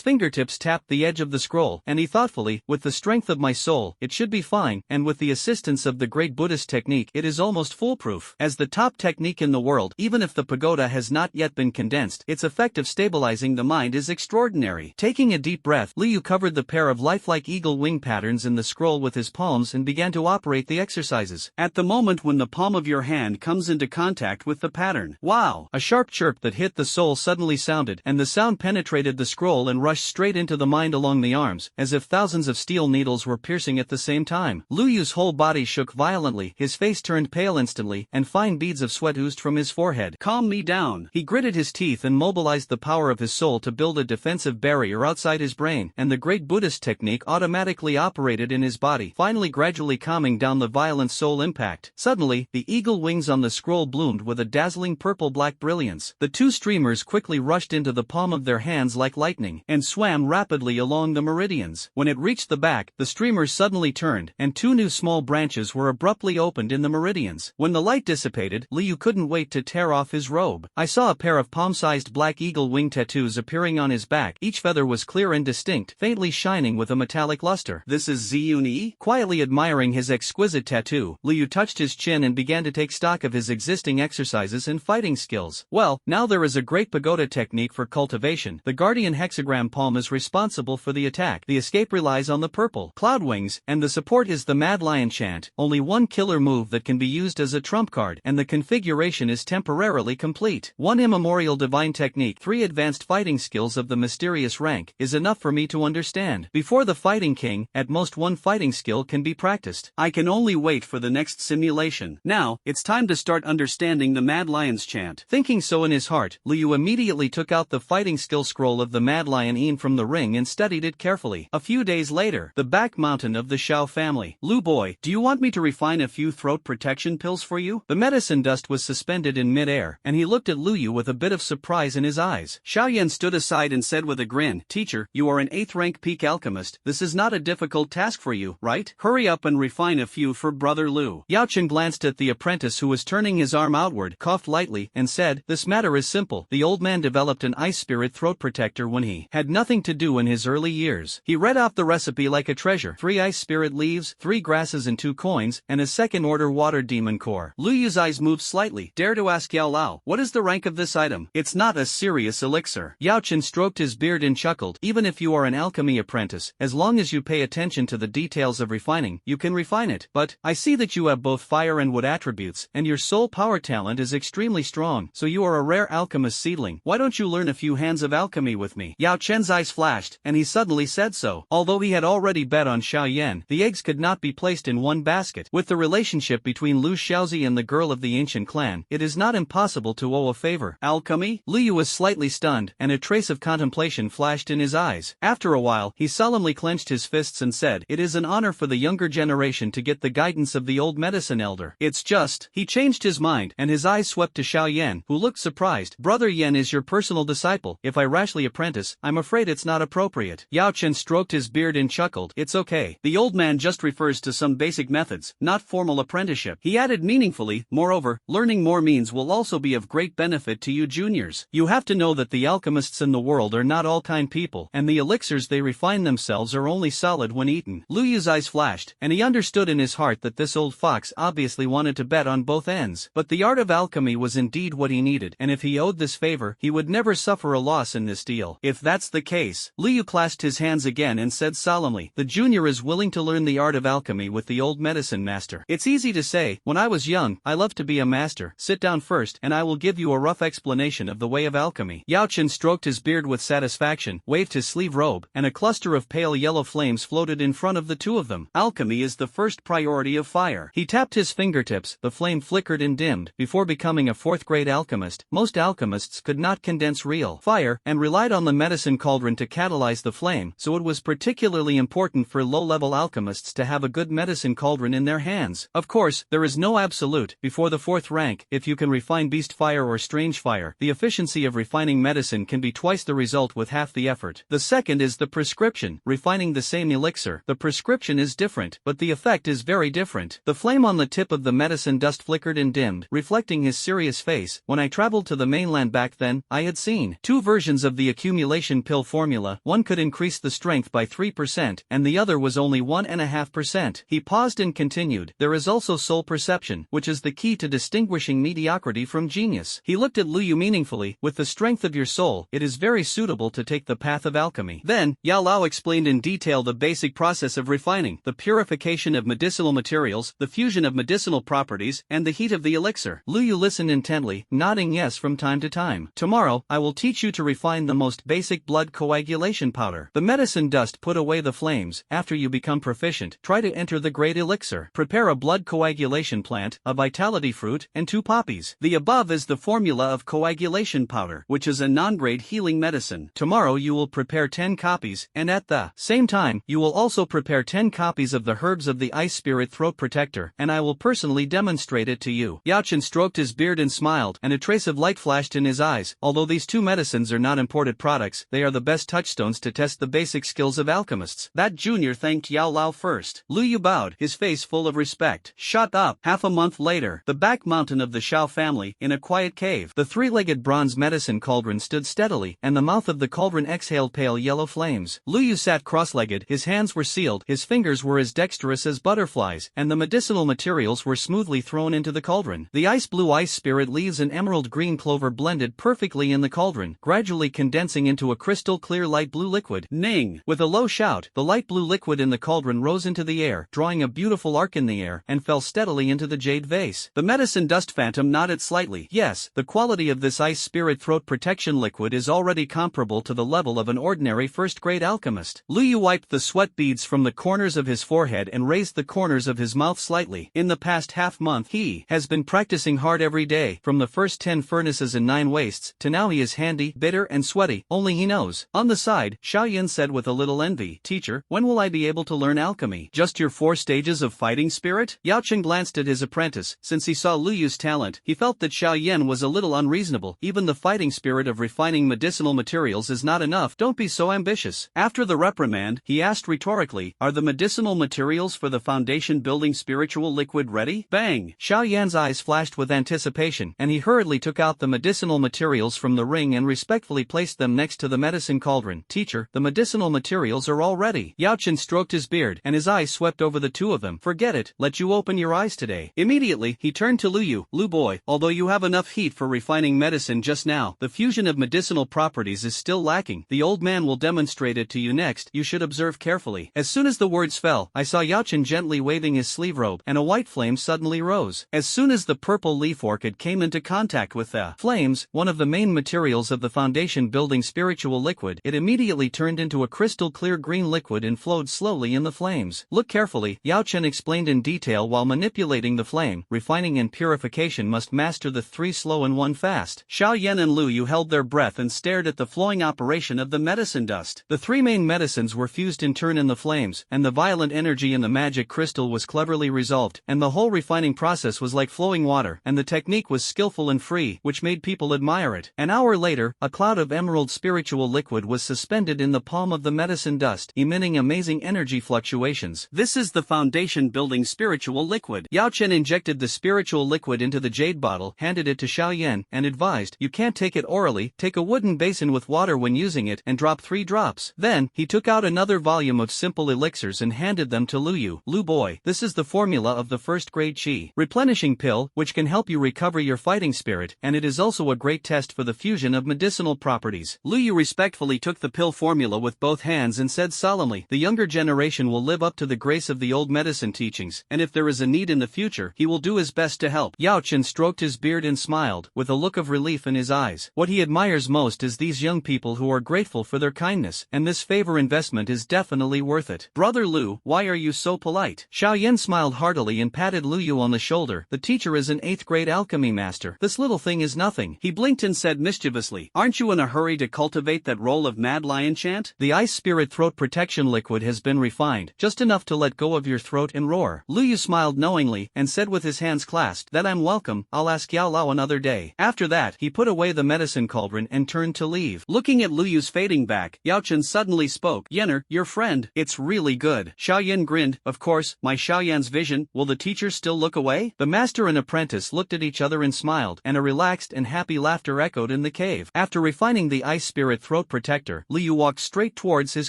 fingertips tapped the edge of the scroll, and he thoughtfully, with the strength of my soul, it should be fine, and with the assistance of the great Buddhist technique, it is almost foolproof. As the top technique in the world, even if the pagoda has not yet been condensed, its effect of stabilizing the mind is extraordinary. Taking a deep breath, Liu covered the pair of lifelike eagle wing patterns in the scroll with his palms and began to operate the exercises. At the moment when the palm of your hand comes into contact with the pattern, wow! A sharp chirp that hit the soul suddenly sounded, and the sound penetrated the scroll and rushed straight into the mind along the arms, as if thousands of steel needles were piercing at the same time. Luyu's whole body shook violently, his face turned pale instantly, and fine beads of sweat oozed from his forehead. Calm me down. He gritted his teeth and mobilized the power of his soul to build a defensive barrier outside his brain, and the great Buddhist technique automatically operated in his body, finally gradually calming down the violent soul impact. Suddenly, the eagle wings on the scroll bloomed with a dazzling purple-black brilliance. The two streamers quickly rushed into the palm of their hands like lightning, and swam rapidly along the meridians. When it reached the back, the streamers suddenly turned, and two new small branches were abruptly opened in the meridians. When the light dissipated, Liu couldn't wait to tear off his robe. I saw a pair of palm-sized black eagle wing tattoos appearing on his back. Each feather was clear and distinct, faintly shining with a metallic luster. This is Ziyun. Quietly admiring his exquisite tattoo, Liu touched his chin and began to take stock of his existing exercises and fighting skills. Well, now there is a great pagoda technique for cultivation. The guardian hexagram palm is responsible for the attack, the escape relies on the purple cloud wings, and the support is the mad lion chant. Only one killer move that can be used as a trump card, and the configuration is temporarily complete. One immemorial divine technique, 3 advanced fighting skills of the mysterious rank, is enough for me to understand. Before the fighting king, at most one fighting skill can be practiced. I can only wait for the next simulation. Now, it's time to start understanding the Mad Lion's chant. Thinking so in his heart, Liu immediately took out the fighting skill scroll of the Mad Lion from the ring and studied it carefully. A few days later, the back mountain of the Shao family. Lu boy, do you want me to refine a few throat protection pills for you? The medicine dust was suspended in mid-air, and he looked at Liu with a bit of surprise in his eyes. Xiaoyan stood aside and said with a grin, Teacher, you are an 8th rank peak alchemist. This is not a difficult task for you, right? Hurry up and refine a few for Brother Lu. Yao Chen glanced at the apprentice who was turning his arm outward, coughed lightly, and said, This matter is simple. The old man developed an ice spirit throat protector when he had nothing to do in his early years. He read off the recipe like a treasure. 3 ice spirit leaves, 3 grasses and 2 coins, and a second-order water demon core. Lu Yu's eyes moved slightly. Dare to ask Yao Lao, what is the rank of this item? It's not a serious elixir. Yao Chen stroked his beard and chuckled. Even if you are an alchemy apprentice, as long as you pay attention to the details of refining, you can refine it. But, I see that you have both fire and wood attributes, and your soul power talent is extremely strong, so you are a rare alchemist seedling. Why don't you learn a few hands of alchemy with me? Yao Chen's eyes flashed, and he suddenly said so. Although he had already bet on Xiaoyan, the eggs could not be placed in one basket. With the relationship between Lu Xiaozi and the girl of the ancient clan, it is not impossible to owe a favor. Alchemy? Liu was slightly stunned, and a trace of contemplation flashed in his eyes. After a while, he solemnly clenched his fists and said, It is an honor for the younger generation to get the guidance of the old medicine elder. It's just, he changed his mind, and his eyes swept to Xiaoyan, who looked surprised. Brother Yan is your personal disciple. If I rashly apprentice, I'm afraid it's not appropriate. Yao Chen stroked his beard and chuckled. It's okay. The old man just refers to some basic methods, not formal apprenticeship. He added meaningfully, moreover, learning more means will also be of great benefit to you juniors. You have to know that the alchemists in the world are not all kind people, and the elixirs they refine themselves are only solid when eaten. Lu Yu's eyes flashed, and he understood in his heart that this old fox obviously wanted to bet on both ends. But the art of alchemy was indeed what he needed, and if he owed this favor, he would never suffer a loss in this deal. If that's the case, Liu clasped his hands again and said solemnly, The junior is willing to learn the art of alchemy with the old medicine master. It's easy to say, when I was young, I loved to be a master. Sit down first, and I will give you a rough explanation of the way of alchemy. Yao Chen stroked his beard with satisfaction, waved his sleeve robe, and a cluster of pale yellow flames floated in front of the two of them. Alchemy is the first priority of fire. He tapped his fingertips, the flame flickered and dimmed. Before becoming a 4th-grade alchemist, most alchemists could not condense real fire, and relied on the medicine cauldron to catalyze the flame, so it was particularly important for low-level alchemists to have a good medicine cauldron in their hands. Of course, there is no absolute. Before the 4th rank, if you can refine beast fire or strange fire, the efficiency of refining medicine can be twice the result with half the effort. The second is the prescription, refining the same elixir. The prescription is different, but the effect is very different. The flame on the tip of the medicine dust flickered and dimmed, reflecting his serious face. When I traveled to the mainland back then, I had seen 2 versions of the accumulation pill formula. One could increase the strength by 3% and the other was only 1.5%. He paused and continued, there is also soul perception, which is the key to distinguishing mediocrity from genius. He looked at Lu Yu meaningfully, with the strength of your soul, it is very suitable to take the path of alchemy. Then, Yao Lao explained in detail the basic process of refining, the purification of medicinal materials, the fusion of medicinal properties, and the heat of the elixir. Lu Yu listened intently, nodding yes from time to time. Tomorrow, I will teach you to refine the most basic blood coagulation powder. The medicine dust put away the flames. After you become proficient, try to enter the great elixir. Prepare a blood coagulation plant, a vitality fruit, and 2 poppies. The above is the formula of coagulation powder, which is a non-grade healing medicine. Tomorrow you will prepare 10 copies, and at the same time, you will also prepare 10 copies of the herbs of the Ice Spirit Throat Protector, and I will personally demonstrate it to you. Yao Chen stroked his beard and smiled, and a trace of light flashed in his eyes. Although these 2 medicines are not imported products, they are the best touchstones to test the basic skills of alchemists. That junior thanked Yao Lao first. Lu Yu bowed, his face full of respect. Shut up. Half a month later, the back mountain of the Shao family, in a quiet cave, the 3-legged bronze medicine cauldron stood steadily, and the mouth of the cauldron exhaled pale yellow flames. Lu Yu sat cross-legged, his hands were sealed, his fingers were as dexterous as butterflies, and the medicinal materials were smoothly thrown into the cauldron. The ice-blue ice spirit leaves and emerald-green clover blended perfectly in the cauldron, gradually condensing into a crystal-clear light blue liquid. Ning! With a low shout, the light blue liquid in the cauldron rose into the air, drawing a beautiful arc in the air, and fell steadily into the jade vase. The medicine dust phantom nodded slightly. Yes, the quality of this ice spirit throat protection liquid is already comparable to the level of an ordinary first-grade alchemist. Lu Yu wiped the sweat beads from the corners of his forehead and raised the corners of his mouth slightly. In the past half-month, he has been practicing hard every day, from the first 10 furnaces and 9 wastes, to now he is handy, bitter and sweaty, only he knows. On the side, Xiaoyan said with a little envy, Teacher, when will I be able to learn alchemy? Just your 4 stages of fighting spirit? Yao Chen glanced at his apprentice. Since he saw Lu Yu's talent, he felt that Xiaoyan was a little unreasonable. Even the fighting spirit of refining medicinal materials is not enough. Don't be so ambitious. After the reprimand, he asked rhetorically, are the medicinal materials for the foundation building spiritual liquid ready? Bang! Xiaoyan's eyes flashed with anticipation, and he hurriedly took out the medicinal materials from the ring and respectfully placed them next to the medicine cauldron. Teacher, the medicinal materials are all ready. Yao Chen stroked his beard, and his eyes swept over the 2 of them. Forget it, let you open your eyes today. Immediately, he turned to Lu Yu. Lu boy, although you have enough heat for refining medicine just now, the fusion of medicinal properties is still lacking. The old man will demonstrate it to you next. You should observe carefully. As soon as the words fell, I saw Yao Chen gently waving his sleeve robe, and a white flame suddenly rose. As soon as the purple leaf orchid came into contact with the flames, one of the main materials of the foundation building spiritual liquid, it immediately turned into a crystal clear green liquid and flowed slowly in the flames. Look carefully, Yao Chen explained in detail while manipulating the flame. Refining and purification must master the 3 slow and 1 fast. Xiaoyan and Lu Yu held their breath and stared at the flowing operation of the medicine dust. The 3 main medicines were fused in turn in the flames, and the violent energy in the magic crystal was cleverly resolved, and the whole refining process was like flowing water, and the technique was skillful and free, which made people admire it. An hour later, a cloud of emerald spiritual liquid was suspended in the palm of the medicine dust, emitting amazing energy fluctuations. This is the foundation building spiritual liquid. Yao Chen injected the spiritual liquid into the jade bottle, handed it to Xiaoyan, and advised, you can't take it orally, take a wooden basin with water when using it and drop 3 drops. Then, he took out another volume of simple elixirs and handed them to Lu Yu. Lu boy, this is the formula of the first-grade qi replenishing pill, which can help you recover your fighting spirit, and it is also a great test for the fusion of medicinal properties. Lu Yu respectfully took the pill formula with both hands and said solemnly, the younger generation will live up to the grace of the old medicine teachings, and if there is a need in the future, he will do his best to help. Yao Chen stroked his beard and smiled, with a look of relief in his eyes. What he admires most is these young people who are grateful for their kindness, and this favor investment is definitely worth it. Brother Lu, why are you so polite? Xiaoyan smiled heartily and patted Lu Yu on the shoulder. The teacher is an 8th-grade alchemy master. This little thing is nothing. He blinked and said mischievously, aren't you in a hurry to cultivate that role of Mad Lion chant? The ice spirit throat protection liquid has been refined, just enough to let go of your throat and roar. Lu Yu smiled knowingly, and said with his hands clasped, that I'm welcome, I'll ask Yao Lao another day. After that, he put away the medicine cauldron and turned to leave. Looking at Lu Yu's fading back, Yao Chen suddenly spoke, Yenner, your friend, it's really good. Xiaoyan grinned, of course, my Xiaoyan's vision, will the teacher still look away? The master and apprentice looked at each other and smiled, and a relaxed and happy laughter echoed echoed in the cave. After refining the ice spirit throat protector, Liu walked straight towards his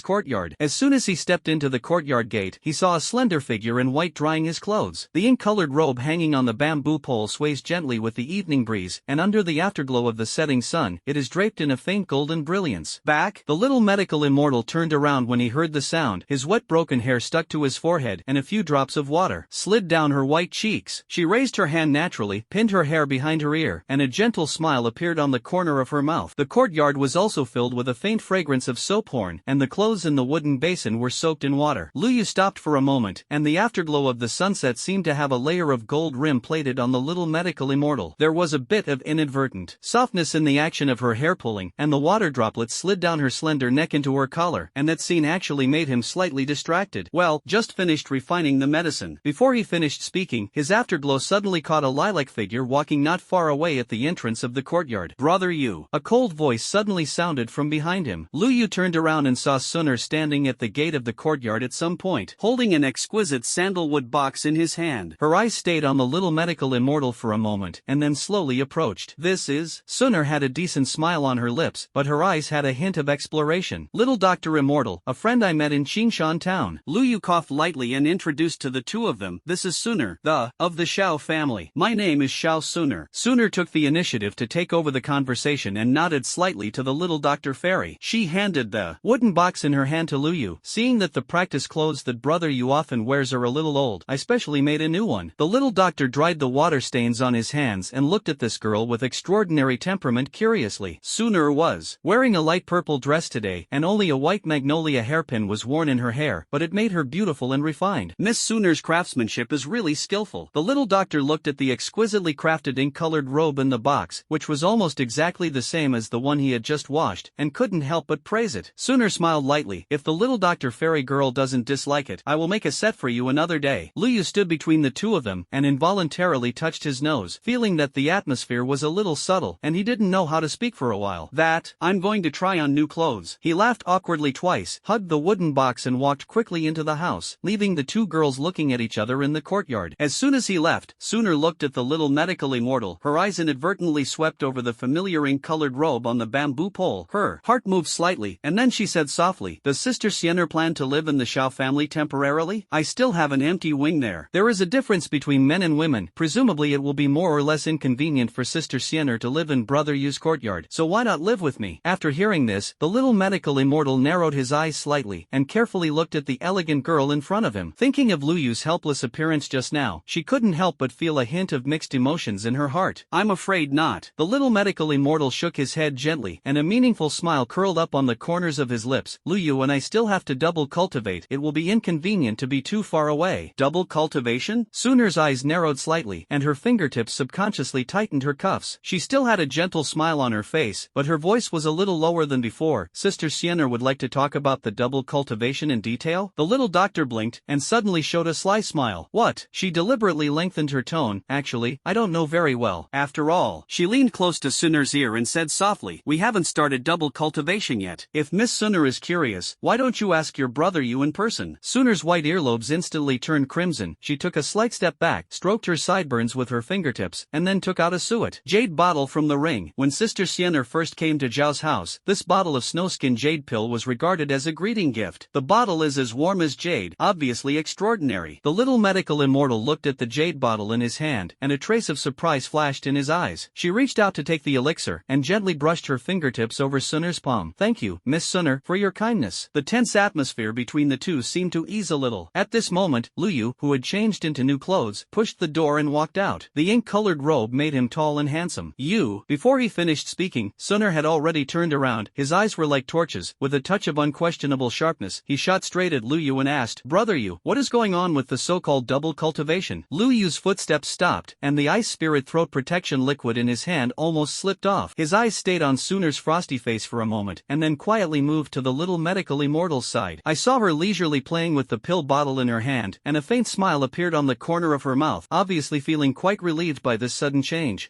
courtyard. As soon as he stepped into the courtyard gate, he saw a slender figure in white drying his clothes. The ink-colored robe hanging on the bamboo pole sways gently with the evening breeze, and under the afterglow of the setting sun, it is draped in a faint golden brilliance. Back, the little medical immortal turned around when he heard the sound. His wet broken hair stuck to his forehead, and a few drops of water slid down her white cheeks. She raised her hand naturally, pinned her hair behind her ear, and a gentle smile appeared on the corner of her mouth. The courtyard was also filled with a faint fragrance of soap horn, and the clothes in the wooden basin were soaked in water. Liu stopped for a moment, and the afterglow of the sunset seemed to have a layer of gold rim plated on the little medical immortal. There was a bit of inadvertent softness in the action of her hair pulling, and the water droplets slid down her slender neck into her collar, and that scene actually made him slightly distracted. Well, just finished refining the medicine. Before he finished speaking, his afterglow suddenly caught a lilac figure walking not far away at the entrance of the courtyard. Brother Yu. A cold voice suddenly sounded from behind him. Liu turned around and saw Suner standing at the gate of the courtyard at some point, holding an exquisite sandalwood box in his hand. Her eyes stayed on the little medical immortal for a moment, and then slowly approached. This is... Suner had a decent smile on her lips, but her eyes had a hint of exploration. Little Dr. Immortal, a friend I met in Qingshan town. Liu coughed lightly and introduced to the two of them. This is Suner, of the Xiao family. My name is Xiao Suner. Suner took the initiative to take over the conversation and nodded slightly to the little Dr. Fairy. She handed the wooden box in her hand to Liu. Seeing that the practice clothes that Brother Yu often wears are a little old, I specially made a new one. The little doctor dried the water stains on his hands and looked at this girl with extraordinary temperament curiously. Suner was wearing a light purple dress today, and only a white magnolia hairpin was worn in her hair, but it made her beautiful and refined. Miss Suner's craftsmanship is really skillful. The little doctor looked at the exquisitely crafted ink-colored robe in the box, which was almost exactly the same as the one he had just washed, and couldn't help but praise it. Suner smiled lightly. If the little Dr. Fairy girl doesn't dislike it, I will make a set for you another day. Liu stood between the two of them, and involuntarily touched his nose, feeling that the atmosphere was a little subtle, and he didn't know how to speak for a while. I'm going to try on new clothes. He laughed awkwardly twice, hugged the wooden box and walked quickly into the house, leaving the two girls looking at each other in the courtyard. As soon as he left, Suner looked at the little medical immortal. Her eyes inadvertently swept over the familiar ink-colored robe on the bamboo pole. Her heart moved slightly, and then she said softly, "Does Sister Siener plan to live in the Xiao family temporarily? I still have an empty wing there." There is a difference between men and women. Presumably it will be more or less inconvenient for Sister Siener to live in Brother Yu's courtyard, so why not live with me? After hearing this, the little medical immortal narrowed his eyes slightly, and carefully looked at the elegant girl in front of him. Thinking of Luyu's helpless appearance just now, she couldn't help but feel a hint of mixed emotions in her heart. I'm afraid not. The little medical immortal shook his head gently, and a meaningful smile curled up on the corners of his lips. Liu and I still have to double cultivate. It will be inconvenient to be too far away. Double cultivation? Suner's eyes narrowed slightly, and her fingertips subconsciously tightened her cuffs. She still had a gentle smile on her face, but her voice was a little lower than before. Sister Siener would like to talk about the double cultivation in detail? The little doctor blinked, and suddenly showed a sly smile. What? She deliberately lengthened her tone. Actually, I don't know very well. After all, she leaned close to Suner's ear and said softly, we haven't started double cultivation yet. If Miss Suner is curious, why don't you ask your brother Yu in person? Suner's white earlobes instantly turned crimson. She took a slight step back, stroked her sideburns with her fingertips, and then took out a suet jade bottle from the ring. When Sister Siener first came to Zhao's house, this bottle of snowskin jade pill was regarded as a greeting gift. The bottle is as warm as jade, obviously extraordinary. The little medical immortal looked at the jade bottle in his hand, and a trace of surprise flashed in his eyes. She reached out to take the elixir, and gently brushed her fingertips over Suner's palm. Thank you, Miss Suner, for your kindness. The tense atmosphere between the two seemed to ease a little. At this moment, Liu, who had changed into new clothes, pushed the door and walked out. The ink-colored robe made him tall and handsome. You. Before he finished speaking, Suner had already turned around. His eyes were like torches. With a touch of unquestionable sharpness, he shot straight at Liu and asked, Brother Yu, what is going on with the so-called double cultivation? Liu's footsteps stopped, and the ice spirit throat protection liquid in his hand almost slipped off. His eyes stayed on Suner's frosty face for a moment, and then quietly moved to the little medical immortal's side. I saw her leisurely playing with the pill bottle in her hand, and a faint smile appeared on the corner of her mouth, obviously feeling quite relieved by this sudden change.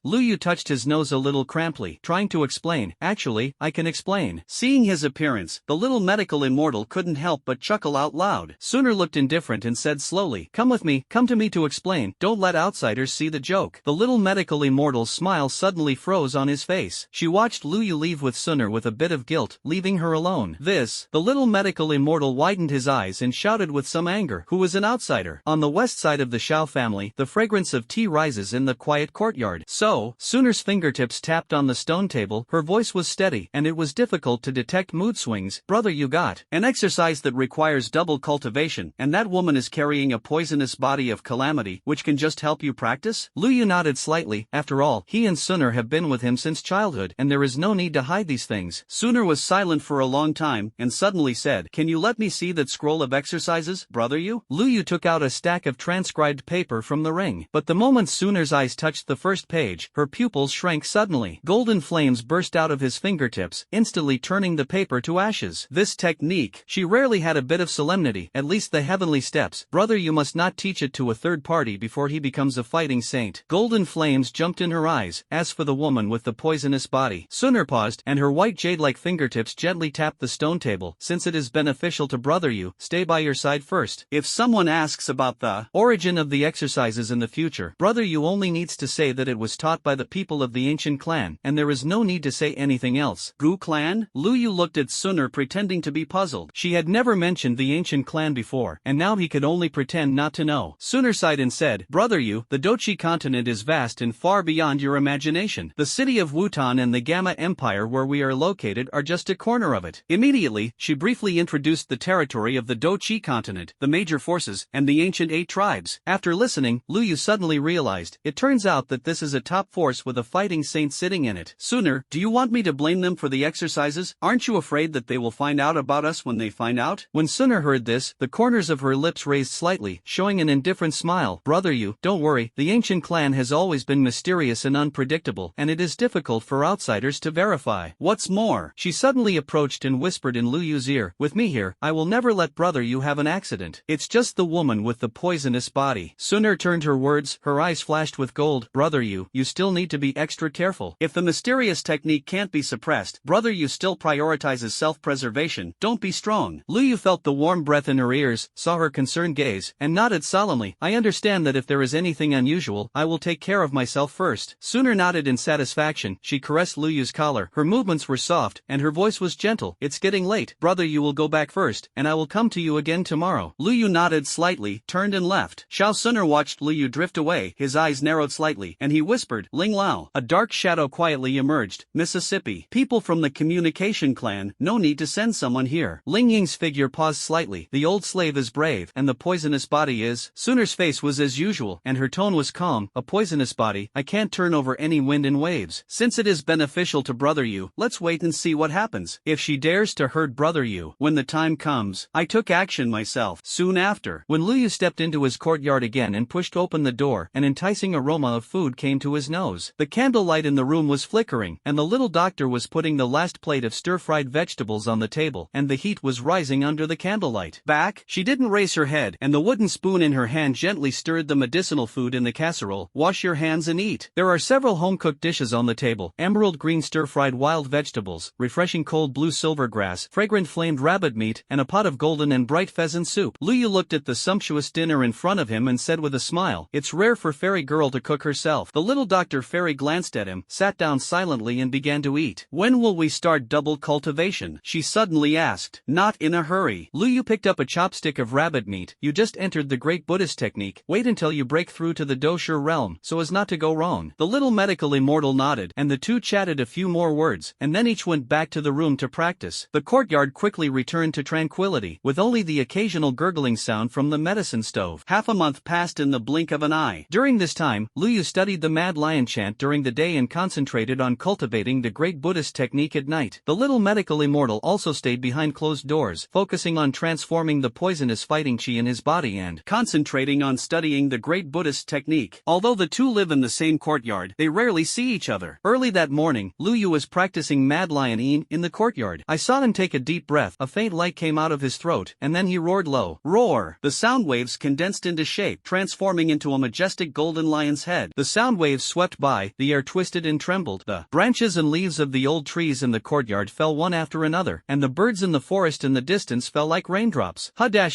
Liu touched his nose a little crampedly, trying to explain. Actually, I can explain. Seeing his appearance, the little medical immortal couldn't help but chuckle out loud. Suner looked indifferent and said slowly, come with me, come to me to explain, don't let outsiders see the joke. The little medical immortal's smile suddenly nearly froze on his face. She watched Lu Yu leave with Suner with a bit of guilt, leaving her alone. The little medical immortal widened his eyes and shouted with some anger, "Who is an outsider?" On the west side of the Shao family, the fragrance of tea rises in the quiet courtyard. So, Suner's fingertips tapped on the stone table. Her voice was steady, and it was difficult to detect mood swings. "Brother, you got an exercise that requires double cultivation, and that woman is carrying a poisonous body of calamity, which can just help you practice?" Lu Yu nodded slightly. After all, he and Suner have been with him since childhood, and there is no need to hide these things. Suner was silent for a long time, and suddenly said, "Can you let me see that scroll of exercises, brother Yu?" Lu Yu took out a stack of transcribed paper from the ring. But the moment Suner's eyes touched the first page, her pupils shrank suddenly. Golden flames burst out of his fingertips, instantly turning the paper to ashes. This technique, she rarely had a bit of solemnity, at least the heavenly steps. "Brother, you must not teach it to a third party before he becomes a fighting saint." Golden flames jumped in her eyes. As for the woman with the poisonous body, Suner paused, and her white jade-like fingertips gently tapped the stone table. "Since it is beneficial to brother Yu, stay by your side first. If someone asks about the origin of the exercises in the future, brother Yu only needs to say that it was taught by the people of the ancient clan, and there is no need to say anything else." Gu clan? Lu Yu looked at Suner, pretending to be puzzled. She had never mentioned the ancient clan before, and now he could only pretend not to know. Suner sighed and said, "Brother Yu, the Dochi continent is vast and far beyond your imagination. The city of Wutan and the Gamma Empire where we are located are just a corner of it." Immediately, she briefly introduced the territory of the Dochi continent, the major forces, and the ancient 8 tribes. After listening, Lu Yu suddenly realized, it turns out that this is a top force with a fighting saint sitting in it. "Suner, do you want me to blame them for the exercises? Aren't you afraid that they will find out about us when they find out?" When Suner heard this, the corners of her lips raised slightly, showing an indifferent smile. "Brother Yu, don't worry, the ancient clan has always been mysterious and unpredictable, and it is difficult for outsiders to verify. What's more," she suddenly approached and whispered in Lu Yu's ear, "with me here, I will never let brother Yu have an accident. It's just the woman with the poisonous body." Suner turned her words, her eyes flashed with gold. "Brother Yu, you still need to be extra careful. If the mysterious technique can't be suppressed, brother Yu still prioritizes self-preservation. Don't be strong." Lu Yu felt the warm breath in her ears, saw her concerned gaze, and nodded solemnly. "I understand that if there is anything unusual, I will take care of myself first." Suner nodded in satisfaction. She caressed Lu Yu's collar. Her movements were soft, and her voice was gentle. "It's getting late. Brother Yu will go back first, and I will come to you again tomorrow." Lu Yu nodded slightly, turned and left. Shao Suner watched Lu Yu drift away. His eyes narrowed slightly, and he whispered, "Ling Lao." A dark shadow quietly emerged. "Mississippi. People from the communication clan, no need to send someone here." Ling Ying's figure paused slightly. "The old slave is brave, and the poisonous body is..." Suner's face was as usual, and her tone was calm. "A poisonous body, I can't turn over any wind and waves. Since it is beneficial to brother Yu, let's wait and see what happens. If she dares to hurt brother Yu, when the time comes." I took action myself. Soon after, when Lu Yu stepped into his courtyard again and pushed open the door, an enticing aroma of food came to his nose. The candlelight in the room was flickering, and the little doctor was putting the last plate of stir-fried vegetables on the table, and the heat was rising under the candlelight. "Back?" She didn't raise her head, and the wooden spoon in her hand gently stirred the medicinal food in the casserole. "Wash your hands and eat. There are several home-cooked dishes on the table: emerald green stir-fried wild vegetables, refreshing cold blue silvergrass, fragrant flamed rabbit meat, and a pot of golden and bright pheasant soup." Lu Yu looked at the sumptuous dinner in front of him and said with a smile, "It's rare for fairy girl to cook herself." The little Dr. Fairy glanced at him, sat down silently and began to eat. "When will we start double cultivation?" she suddenly asked. "Not in a hurry." Lu Yu picked up a chopstick of rabbit meat. "You just entered the great Buddhist technique. Wait until you break through to the Doshur realm, so as not to go wrong." The little medical immortal nodded, and the two chatted a few more words, and then each went back to the room to practice. The courtyard quickly returned to tranquility, with only the occasional gurgling sound from the medicine stove. Half a month passed in the blink of an eye. During this time, Lu Yu studied the Mad Lion chant during the day and concentrated on cultivating the great Buddhist technique at night. The little medical immortal also stayed behind closed doors, focusing on transforming the poisonous fighting chi in his body and concentrating on studying the great Buddhist technique. Although the two live in the same courtyard, they rarely see each other. Early that morning, Lu Yu was practicing Mad Lion in the courtyard. I saw him take a deep breath. A faint light came out of his throat, and then he roared low. Roar! The sound waves condensed into shape, transforming into a majestic golden lion's head. The sound waves swept by, the air twisted and trembled. The branches and leaves of the old trees in the courtyard fell one after another, and the birds in the forest in the distance fell like raindrops.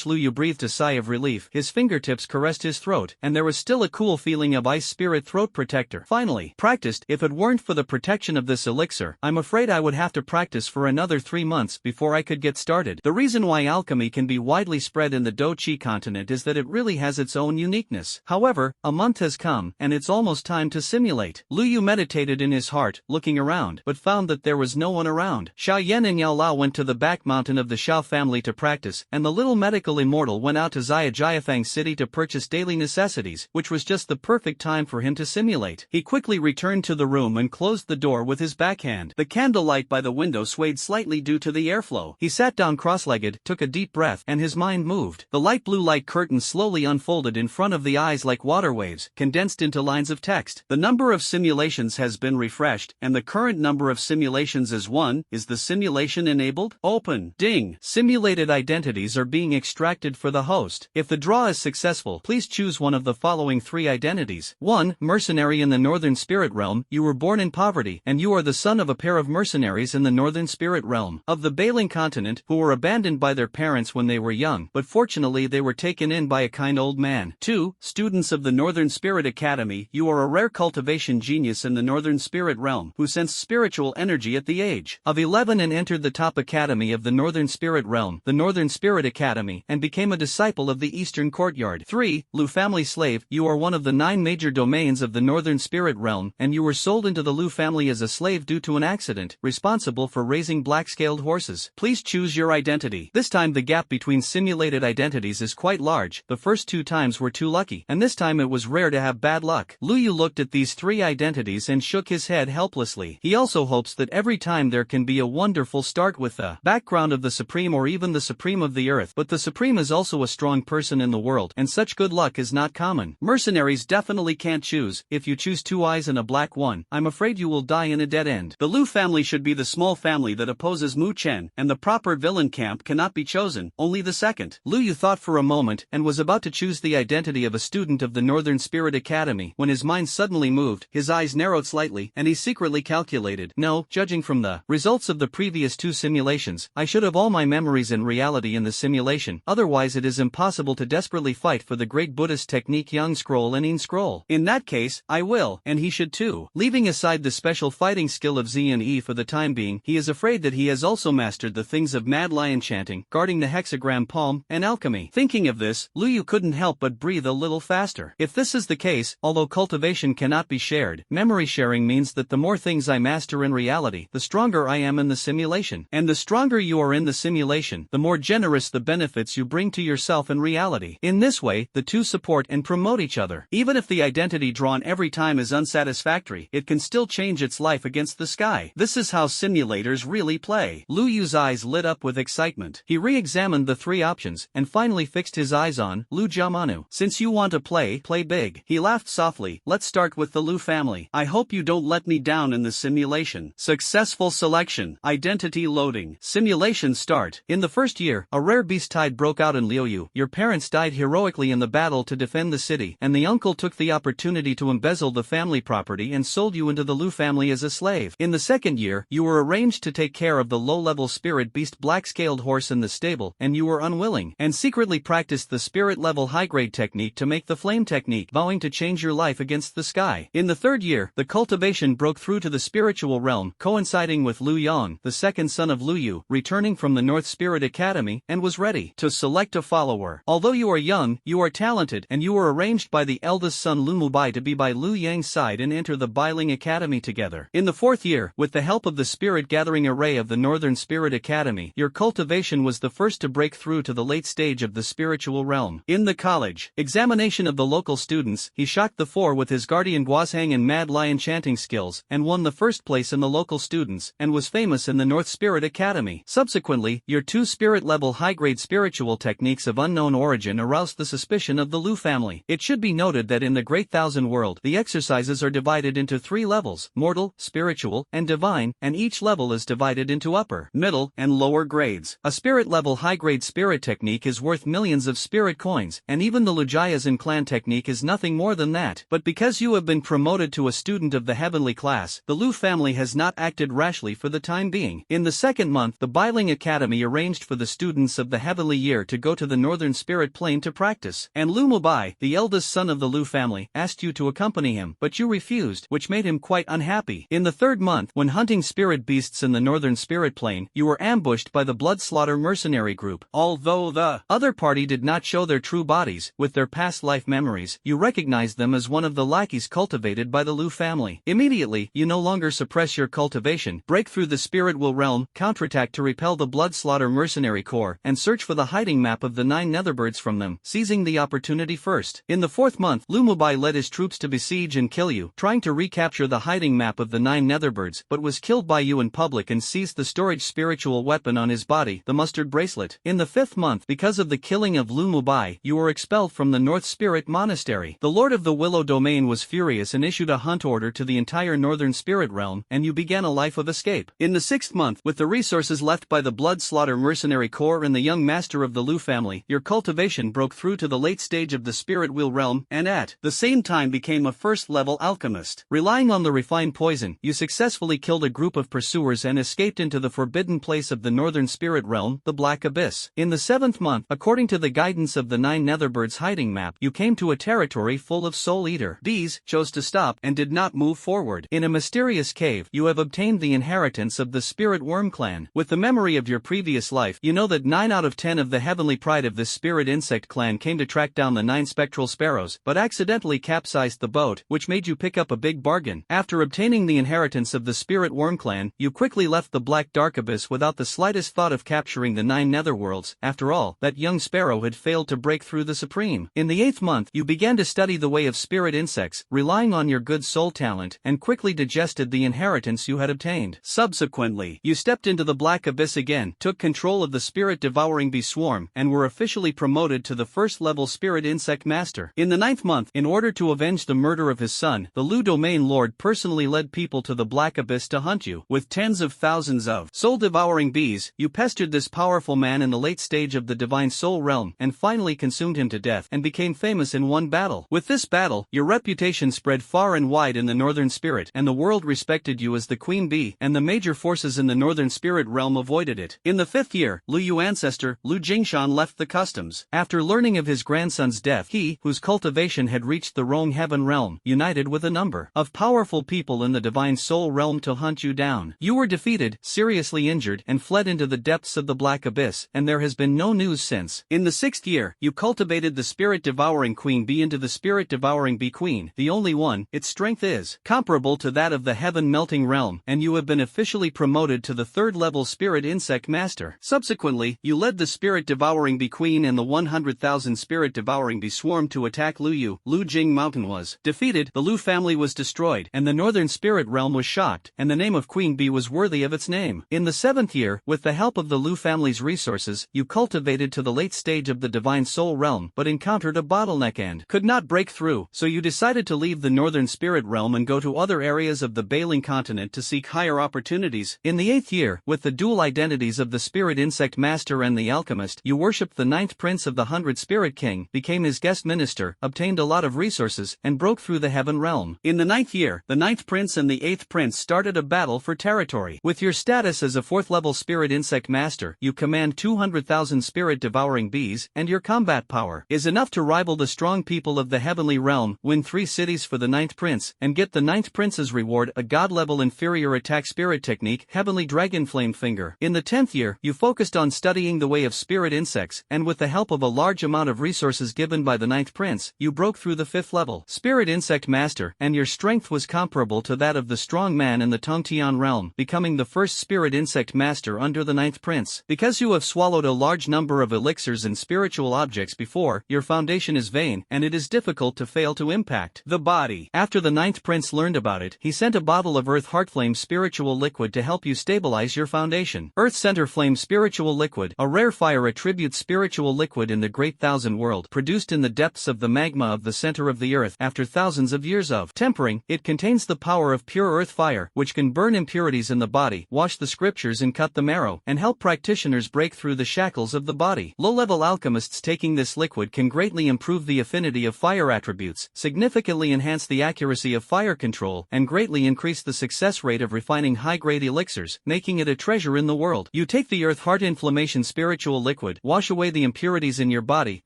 Lu Yu breathed a sigh of relief. His fingertips caressed his throat, and there was still a cool feeling of ice spirit throat protector. Finally, practice practiced. If it weren't for the protection of this elixir, I'm afraid I would have to practice for another 3 months before I could get started. The reason why alchemy can be widely spread in the Do-Chi continent is that it really has its own uniqueness. However, a month has come, and it's almost time to simulate. Lu Yu meditated in his heart, looking around, but found that there was no one around. Xiao Yan and Yao Lao went to the back mountain of the Xiao family to practice, and the little medical immortal went out to Jiafang City to purchase daily necessities, which was just the perfect time for him to simulate. He quickly returned to the room and closed the door with his backhand. The candlelight by the window swayed slightly due to the airflow. He sat down cross-legged, took a deep breath, and his mind moved. The light blue light curtain slowly unfolded in front of the eyes like water waves, condensed into lines of text. The number of simulations has been refreshed, and the current number of simulations is 1. Is the simulation enabled? Open. Ding. Simulated identities are being extracted for the host. If the draw is successful, please choose one of the following 3 identities. 1. Mercenary in the Northern Spirit Realm. You were born in poverty, and you are the son of a pair of mercenaries in the Northern Spirit Realm of the Bailing continent, who were abandoned by their parents when they were young, but fortunately they were taken in by a kind old man. 2. Students of the Northern Spirit Academy. You are a rare cultivation genius in the Northern Spirit Realm, who sensed spiritual energy at the age of 11 and entered the top academy of the Northern Spirit Realm, the Northern Spirit Academy, and became a disciple of the Eastern Courtyard. 3. Lu family slave. You are one of the 9 major domains of the Northern Spirit Realm, and you were sold into the Lu family as a slave due to an accident, responsible for raising black-scaled horses. Please choose your identity. This time the gap between simulated identities is quite large. The first 2 times were too lucky, and this time it was rare to have bad luck. Lu Yu looked at these 3 identities and shook his head helplessly. He also hopes that every time there can be a wonderful start with the background of the Supreme or even the Supreme of the Earth, but the Supreme is also a strong person in the world, and such good luck is not common. Mercenaries definitely can't choose. If you choose 2 eyes and a black one, I'm afraid you will die in a dead end. The Lu family should be the small family that opposes Mu Chen, and the proper villain camp cannot be chosen, only the second. Lu Yu thought for a moment, and was about to choose the identity of a student of the Northern Spirit Academy, when his mind suddenly moved, his eyes narrowed slightly, and he secretly calculated, no, judging from the results of the previous 2 simulations, I should have all my memories and reality in the simulation, otherwise it is impossible to desperately fight for the great Buddhist technique Yang Scroll and Yin Scroll. In that case, I will, and he should too. Leaving aside the special fighting skill of Z and E for the time being, he is afraid that he has also mastered the things of Mad Lion chanting, guarding the hexagram palm, and alchemy. Thinking of this, Lu Yu couldn't help but breathe a little faster. If this is the case, although cultivation cannot be shared, memory sharing means that the more things I master in reality, the stronger I am in the simulation. And the stronger you are in the simulation, the more generous the benefits you bring to yourself in reality. In this way, the 2 support and promote each other. Even if the identity drawn every time is unsatisfactory, it can still change its life against the sky. This is how simulators really play. Lu Yu's eyes lit up with excitement. He re-examined the 3 options, and finally fixed his eyes on Lu Jiamanu. Since you want to play big. He laughed softly. Let's start with the Lu family. I hope you don't let me down in the simulation. Successful selection. Identity loading. Simulation start. In the first year, a rare beast tide broke out in Liuyu. Your parents died heroically in the battle to defend the city, and the uncle took the opportunity to embezzle the family property and sold you into the Lu family as a slave. In the second year, you were arranged to take care of the low-level spirit beast black-scaled horse in the stable, and you were unwilling, and secretly practiced the spirit-level high-grade technique to make the flame technique, vowing to change your life against the sky. In the third year, the cultivation broke through to the spiritual realm, coinciding with Lu Yang, the second son of Lu Yu, returning from the North Spirit Academy, and was ready to select a follower. Although you are young, you are talented, and you were arranged by the eldest son Lu Mubai to be by Lu Yang's side and enter the Bailing Academy together. In the fourth year, with the help of the spirit gathering array of the Northern Spirit Academy, your cultivation was the first to break through to the late stage of the spiritual realm. In the college examination of the local students, he shocked the 4 with his guardian Guazhang and Mad Lion chanting skills, and won the first place in the local students, and was famous in the North Spirit Academy. Subsequently, your 2 spirit-level high-grade spiritual techniques of unknown origin aroused the suspicion of the Lu family. It should be noted that in the Great Thousand World, the exercises are divided into 3 levels, mortal, spiritual, and divine, and each level is divided into upper, middle, and lower grades. A spirit-level high-grade spirit technique is worth millions of spirit coins, and even the Lujayasan clan technique is nothing more than that. But because you have been promoted to a student of the heavenly class, the Lu family has not acted rashly for the time being. In the second month, the Bailing Academy arranged for the students of the heavenly year to go to the northern spirit plane to practice, and Lu Mubai, the eldest son of the Lu family, asked you to accompany him, but you refused. confused, which made him quite unhappy. In the third month, when hunting spirit beasts in the northern spirit plane, you were ambushed by the blood slaughter mercenary group. Although the other party did not show their true bodies, with their past life memories, you recognized them as one of the lackeys cultivated by the Lu family. Immediately, you no longer suppress your cultivation, break through the spirit will realm, counterattack to repel the blood slaughter mercenary corps, and search for the hiding map of the 9 netherbirds from them, seizing the opportunity first. In the fourth month, Lu Mubai led his troops to besiege and kill you, trying to recapture the hiding map of the 9 netherbirds, but was killed by you in public and seized the storage spiritual weapon on his body, the mustard bracelet. In the fifth month, because of the killing of Lu Mubai, you were expelled from the North Spirit Monastery. The Lord of the Willow Domain was furious and issued a hunt order to the entire Northern Spirit Realm, and you began a life of escape. In the sixth month, with the resources left by the Blood Slaughter Mercenary Corps and the young master of the Lu family, your cultivation broke through to the late stage of the Spirit Wheel Realm, and at the same time became a first-level alchemist. Relying on the refined poison, you successfully killed a group of pursuers and escaped into the forbidden place of the Northern Spirit Realm, the Black Abyss. In the seventh month, according to the guidance of the 9 netherbirds hiding map, you came to a territory full of Soul Eater bees, chose to stop, and did not move forward. In a mysterious cave, you have obtained the inheritance of the Spirit Worm clan. With the memory of your previous life, you know that 9 out of 10 of the heavenly pride of this spirit insect clan came to track down the 9 spectral sparrows, but accidentally capsized the boat, which made you pick up a big bargain. After obtaining the inheritance of the Spirit Worm clan, you quickly left the Black Dark Abyss without the slightest thought of capturing the 9 netherworlds. After all, that young sparrow had failed to break through the Supreme. In the 8th month, you began to study the way of spirit insects, relying on your good soul talent, and quickly digested the inheritance you had obtained. Subsequently, you stepped into the Black Abyss again, took control of the spirit-devouring bee swarm, and were officially promoted to the first-level spirit insect master. In the 9th month, in order to avenge the murder of his son, the Lu Domain Lord personally led people to the Black Abyss to hunt you. With tens of thousands of soul-devouring bees, you pestered this powerful man in the late stage of the Divine Soul Realm, and finally consumed him to death, and became famous in one battle. With this battle, your reputation spread far and wide in the Northern Spirit, and the world respected you as the Queen Bee, and the major forces in the Northern Spirit Realm avoided it. In the 5th year, Lu Yu ancestor, Lu Jingshan left the customs. After learning of his grandson's death, he, whose cultivation had reached the Rong Heaven Realm, united with a number of powerful people in the Divine Soul Realm to hunt you down. You were defeated, seriously injured, and fled into the depths of the Black Abyss, and there has been no news since. In the 6th year, you cultivated the Spirit-Devouring Queen Bee into the Spirit-Devouring Bee Queen, the only one. Its strength is comparable to that of the Heaven-Melting Realm, and you have been officially promoted to the 3rd-level Spirit Insect Master. Subsequently, you led the Spirit-Devouring Bee Queen and the 100,000 Spirit-Devouring Bee Swarm to attack Lu Yu. Lu Jing Mountain was defeated, the Lu family was destroyed, and the Northern Spirit Realm was shocked, and the name of Queen Bee was worthy of its name. In the 7th year, with the help of the Lu family's resources, you cultivated to the late stage of the Divine Soul Realm, but encountered a bottleneck and could not break through, so you decided to leave the Northern Spirit Realm and go to other areas of the Bailing continent to seek higher opportunities. In the 8th year, with the dual identities of the Spirit Insect Master and the Alchemist, you worshipped the 9th Prince of the 100 Spirit King, became his guest minister, obtained a lot of resources, and broke through the Heaven Realm. In the 9th year, the 9th Prince and the 8th Prince started a battle for territory. With your status as a 4th-level Spirit Insect Master, you command 200,000 spirit-devouring bees, and your combat power is enough to rival the strong people of the Heavenly Realm, win 3 cities for the 9th Prince, and get the 9th Prince's reward, a god-level inferior attack spirit technique, Heavenly Dragon Flame Finger. In the 10th year, you focused on studying the way of spirit insects, and with the help of a large amount of resources given by the 9th Prince, you broke through the 5th level Spirit Insect Master, and your strength was comparable to that of the strong man in the Tongtian realm, becoming the first Spirit Insect Master under the 9th Prince. Because you have swallowed a large number of elixirs and spiritual objects before, your foundation is vain, and it is difficult to fail to impact the body. After the 9th Prince learned about it, he sent a bottle of Earth Heartflame spiritual liquid to help you stabilize your foundation. Earth Center Flame spiritual liquid, a rare fire attribute spiritual liquid in the Great Thousand World, produced in the depths of the magma of the center of the earth after thousands of years of tempering. It contains the power of pure earth fire, which can burn impurities in the body, wash the scriptures and cut the marrow, and help practitioners break through the shackles of the body. Low-level alchemists taking this liquid can greatly improve the affinity of fire attributes, significantly enhance the accuracy of fire control, and greatly increase the success rate of refining high-grade elixirs, making it a treasure in the world. You take the Earth Heart Inflammation spiritual liquid, wash away the impurities in your body,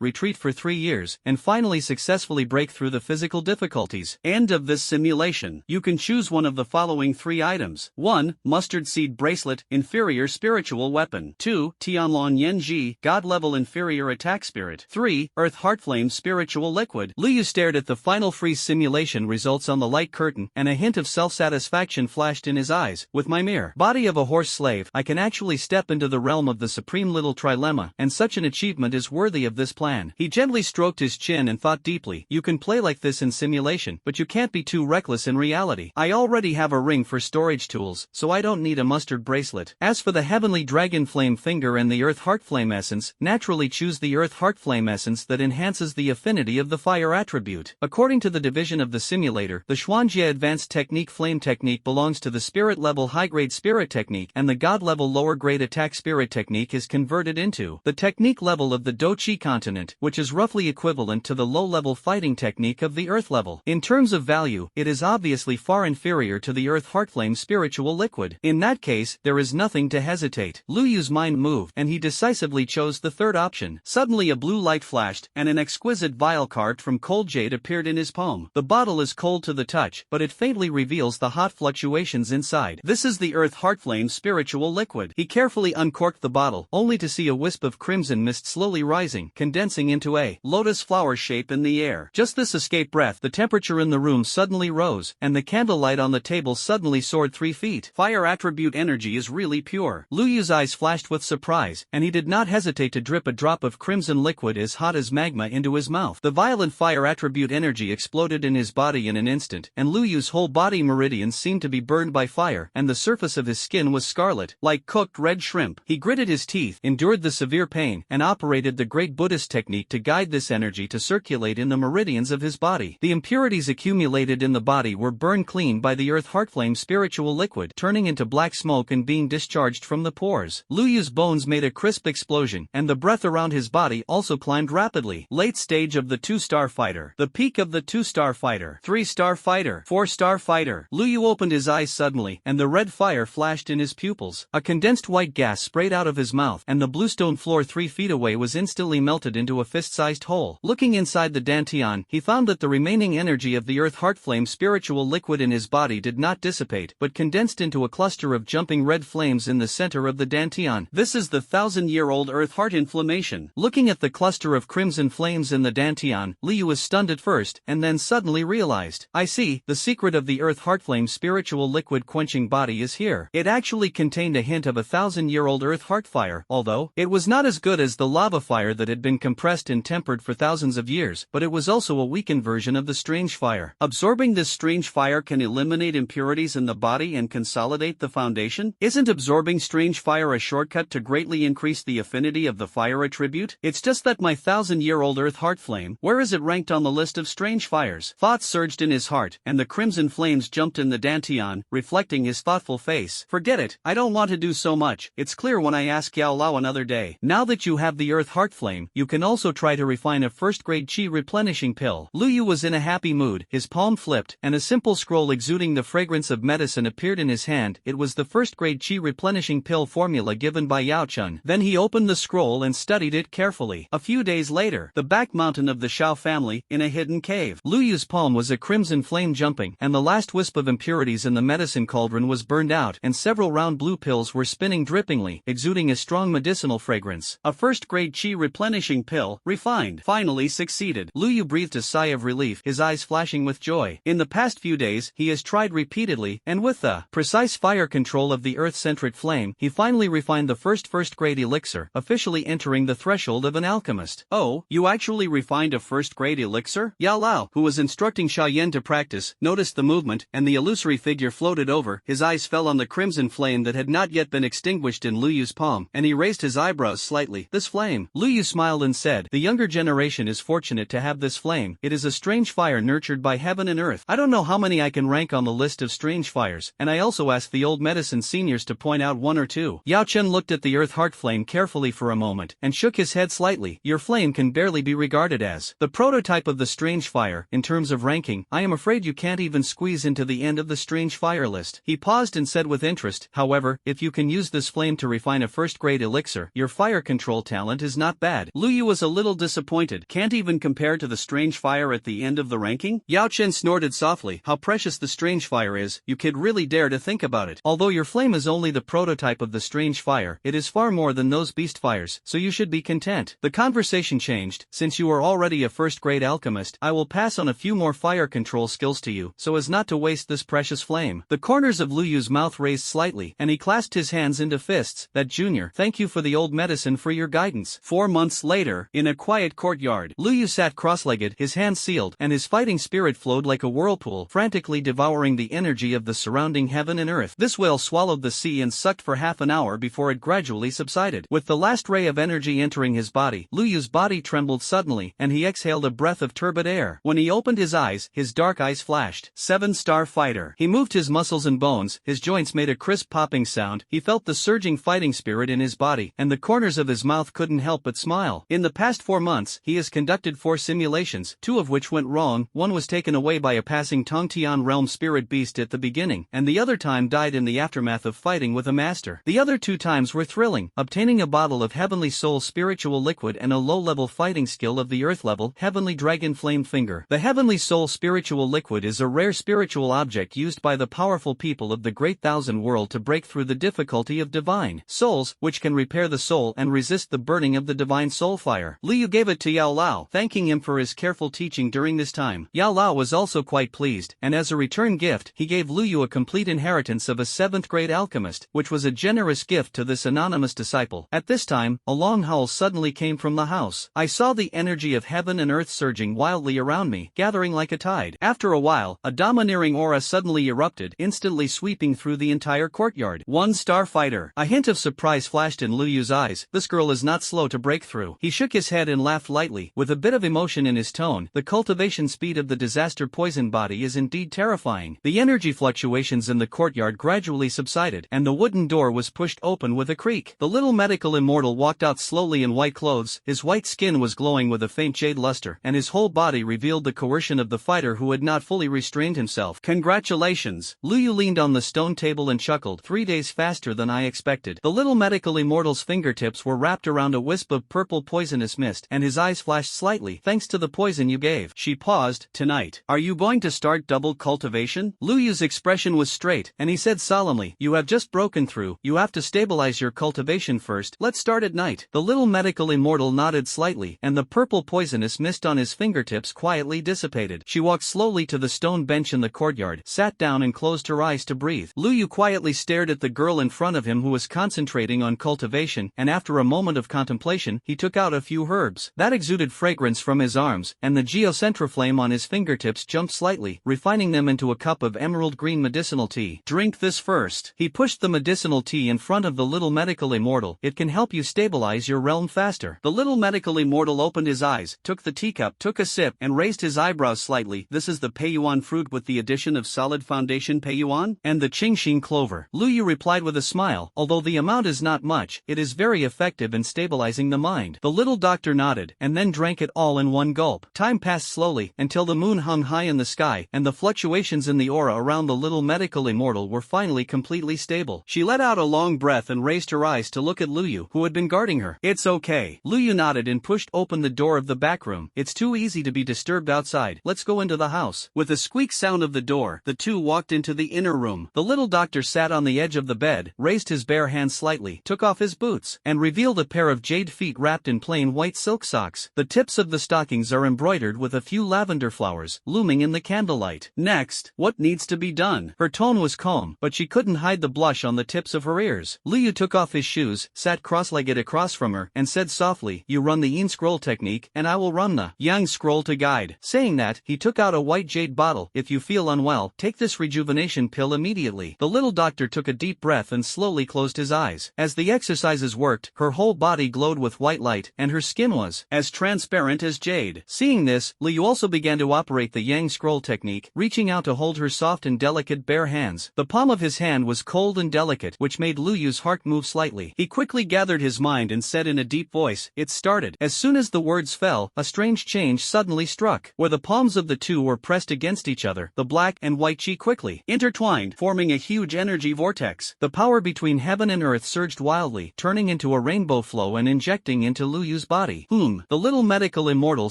retreat for 3 years, and finally successfully break through the physical difficulties. End of this this simulation. You can choose one of the following 3 items. 1. Mustard Seed Bracelet, Inferior Spiritual Weapon. 2. Tianlong Yanji, God Level Inferior Attack Spirit. 3. Earth Heartflame Spiritual Liquid. Liu stared at the final freeze simulation results on the light curtain, and a hint of self-satisfaction flashed in his eyes. With my mere body of a horse slave, I can actually step into the realm of the supreme little trilemma, and such an achievement is worthy of this plan. He gently stroked his chin and thought deeply. You can play like this in simulation, but you can't be too reckless in reality. I already have a ring for storage tools, so I don't need a mustard bracelet. As for the heavenly dragon flame finger and the earth heart flame essence, naturally choose the earth heart flame essence that enhances the affinity of the fire attribute. According to the division of the simulator, the Xuanjie advanced technique flame technique belongs to the spirit level high grade spirit technique, and the god level lower grade attack spirit technique is converted into the technique level of the Do Chi continent, which is roughly equivalent to the low level fighting technique of the earth level. In terms of value, it is obviously far inferior to the earth heartflame spiritual liquid. In that case, there is nothing to hesitate. Liu Yu's mind moved, and he decisively chose the third option. Suddenly a blue light flashed, and an exquisite vial carved from cold jade appeared in his palm. The bottle is cold to the touch, but it faintly reveals the hot fluctuations inside. This is the earth heartflame spiritual liquid. He carefully uncorked the bottle, only to see a wisp of crimson mist slowly rising, condensing into a lotus flower shape in the air. Just this escape breath, the temperature in the room suddenly rose, and the candlelight on the table suddenly soared 3 feet. Fire attribute energy is really pure. Liu Yu's eyes flashed with surprise, and he did not hesitate to drip a drop of crimson liquid as hot as magma into his mouth. The violent fire attribute energy exploded in his body in an instant, and Liu Yu's whole body meridians seemed to be burned by fire, and the surface of his skin was scarlet, like cooked red shrimp. He gritted his teeth, endured the severe pain, and operated the great Buddhist technique to guide this energy to circulate in the meridians of his body. The impurities accumulated in the body were burned clean by the earth heartflame spiritual liquid, turning into black smoke and being discharged from the pores. Liu Yu's bones made a crisp explosion, and the breath around his body also climbed rapidly. Late stage of the 2-star fighter. The peak of the 2-star fighter. 3-star fighter. 4-star fighter. Liu Yu opened his eyes suddenly, and the red fire flashed in his pupils. A condensed white gas sprayed out of his mouth, and the bluestone floor 3 feet away was instantly melted into a fist-sized hole. Looking inside the dantian, he found that the remaining energy of the earth heartflame spiritual liquid in his body did not dissipate, but condensed into a cluster of jumping red flames in the center of the dantian. This is the 1,000-year-old earth heart inflammation. Looking at the cluster of crimson flames in the dantian, Liu was stunned at first, and then suddenly realized. I see, the secret of the earth heartflame spiritual liquid quenching body is here. It actually contained a hint of a 1,000-year-old earth heart fire, although it was not as good as the lava fire that had been compressed and tempered for thousands of years, but it was also a weakened version of the strange fire. Absorbing this strange fire can eliminate impurities in the body and consolidate the foundation? Isn't absorbing strange fire a shortcut to greatly increase the affinity of the fire attribute? It's just that my 1,000-year-old earth heart flame, where is it ranked on the list of strange fires? Thoughts surged in his heart, and the crimson flames jumped in the dantian, reflecting his thoughtful face. Forget it, I don't want to do so much. It's clear when I ask Yao Lao another day. Now that you have the earth heart flame, you can also try to refine a first-grade qi replenishing pill. Liu Yu was in a happy mood, his palm flipped, and a simple scroll exuding the fragrance of medicine appeared in his hand. It was the first-grade qi replenishing pill formula given by Yao Chun. Then he opened the scroll and studied it carefully. A few days later, the back mountain of the Shao family, in a hidden cave. Liu Yu's palm was a crimson flame jumping, and the last wisp of impurities in the medicine cauldron was burned out, and several round blue pills were spinning drippingly, exuding a strong medicinal fragrance. A first-grade qi replenishing pill, refined, finally succeeded. Liu Yu breathed a sigh of relief, his eyes flashing with joy. In the past few days, he has tried repeatedly, and with the precise fire control of the earth-centric flame, he finally refined the first-grade elixir, officially entering the threshold of an alchemist. Oh, you actually refined a first-grade elixir? Yao Lao, who was instructing Xiaoyan to practice, noticed the movement, and the illusory figure floated over. His eyes fell on the crimson flame that had not yet been extinguished in Liu Yu's palm, and he raised his eyebrows slightly. This flame? Liu Yu smiled and said, the younger generation is fortunate to have this flame. It is a strange fire nurtured by heaven and earth. I don't know how many I can rank on the list of strange fires, and I also asked the old medicine seniors to point out 1 or 2. Yao Chen looked at the earth heart flame carefully for a moment, and shook his head slightly. Your flame can barely be regarded as the prototype of the strange fire. In terms of ranking, I am afraid you can't even squeeze into the end of the strange fire list. He paused and said with interest, however, if you can use this flame to refine a first-grade elixir, your fire control talent is not bad. Liu Yu was a little disappointed. Can't even compare to the strange fire at the end of the ranking? Yao Chen snorted softly. How precious the strange fire is, you kid really dare to think about it. Although your flame is only the prototype of the strange fire, it is far more than those beast fires, so you should be content. The conversation changed. Since you are already a first-grade alchemist, I will pass on a few more fire control skills to you, so as not to waste this precious flame. The corners of Lu Yu's mouth raised slightly, and he clasped his hands into fists. That junior, thank you for the old medicine for your guidance. 4 months later, in a quiet courtyard, Lu Yu sat cross-legged, his hands sealed, and his fighting spirit flowed like a whirlpool, frantically devouring the energy of the surrounding heaven and earth. This whale swallowed the sea and sucked for half an hour before it gradually subsided. With the last ray of energy entering his body, Lu Yu's body trembled suddenly, and he exhaled a breath of turbid air. When he opened his eyes, his dark eyes flashed. 7-star fighter. He moved his muscles and bones, his joints made a crisp popping sound, he felt the surging fighting spirit in his body, and the corners of his mouth couldn't help but smile. In the past 4 months, he has conducted 4 simulations, 2 of which went wrong. One was taken away by a passing Tongtian realm spirit beast at the beginning, and the other time died in the aftermath of fighting with a master. The other 2 times were thrilling, obtaining a bottle of Heavenly Soul spiritual liquid and a low-level fighting skill of the Earth-level Heavenly Dragon Flame Finger. The Heavenly Soul spiritual liquid is a rare spiritual object used by the powerful people of the Great Thousand World to break through the difficulty of divine souls, which can repair the soul and resist the burning of the divine soul fire. Lu Yu gave it to Yao Lao, thanking him for his careful teaching during this time. Yao Lao was also quite pleased, and as a return gift, he gave Lu Yu a complete inheritance of a 7th-grade alchemist, which was a generous gift to this anonymous disciple. At this time, a long howl suddenly came from the house. I saw the energy of heaven and earth surging wildly around me, gathering like a tide. After a while, a domineering aura suddenly erupted, instantly sweeping through the entire courtyard. 1-star fighter. A hint of surprise flashed in Lu Yu's eyes. This girl is not slow to break through. He shook his head and laughed lightly, with a bit of emotion in his tone. The cultivation speed of the disaster poison body is indeed terrifying. The energy fluctuations in the courtyard gradually subsided, and the wooden door was pushed open with a creak. The little medical immortal walked out slowly in white clothes. His white skin was glowing with a faint jade luster, and his whole body revealed the coercion of the fighter who had not fully restrained himself. Congratulations! Lu Yu leaned on the stone table and chuckled. 3 days faster than I expected. The little medical immortal's fingertips were wrapped around a wisp of purple poisonous mist, and his eyes flashed slightly. Thanks to the poison you gave. She paused. Tonight, are you going to start double cultivation? Lu Yu's expression was straight, and he said solemnly, you have just broken through. You have to stabilize your cultivation first. Let's start at night. The little medical immortal nodded slightly, and the purple poisonous mist on his fingertips quietly dissipated. She walked slowly to the stone bench in the courtyard, sat down and closed her eyes to breathe. Lu Yu quietly stared at the girl in front of him who was concentrating on cultivation, and after a moment of contemplation, he took out a few herbs. That exuded fragrance from his arms, and the geocentra flame on his fingertips jumped slightly, refining them into a cup of emerald green medicinal tea. Drink this first. He pushed the medicinal tea in front of the little medical immortal. It can help you stabilize your realm faster. The little medical immortal opened his eyes, took the teacup, took a sip, and raised his eyebrows slightly. This is the Peiyuan fruit with the addition of solid foundation Peiyuan and the Qingxin clover. Lu Yu replied with a smile, although the amount is not much, it is very effective in stabilizing the mind. The little doctor nodded, and then drank it all in one gulp. Time passed slowly, until the moon hung high in the sky, and the fluctuations in the aura around the little medical immortal were finally completely stable. She let out a long breath and raised her eyes to look at Lu Yu, who had been guarding her. It's okay. Lu Yu nodded and pushed open the door of the back room. It's too easy to be disturbed outside. Let's go into the house. With a squeak sound of the door, the two walked into the inner room. The little doctor sat on the edge of the bed, raised his bare hand slightly, took off his boots, and revealed a pair of jade feet wrapped in plain white silk socks. The tips of the stockings are embroidered with a few lavender flowers, looming in the candlelight. Next, what needs to be done? Her tone was calm, but she couldn't hide the blush on the tips of her ears. Lu Yu took off his shoes, sat cross-legged across from her, and said softly, you run the Yin scroll technique, and I will run the Yang scroll to guide. Saying that, he took out a white jade bottle. If you feel unwell, take this rejuvenation pill immediately. The little doctor took a deep breath and slowly closed his eyes. As the exercises worked, her whole body glowed with white light, and her skin was as transparent as jade. Seeing this, Lu Yu also began to operate the Yang scroll technique, reaching out to hold her soft and delicate bare hands. The palm of his hand was cold and delicate, which made Lu Yu's heart move slightly. He quickly gathered his mind and said in a deep voice, it started. As soon as the words fell, a strange change suddenly struck. Where the palms of the two were pressed against each other, the black and white chi quickly intertwined, forming a huge energy vortex. The power between heaven and earth surged wildly, turning into a rainbow flow and injecting into Lu Yu's body. The little medical immortal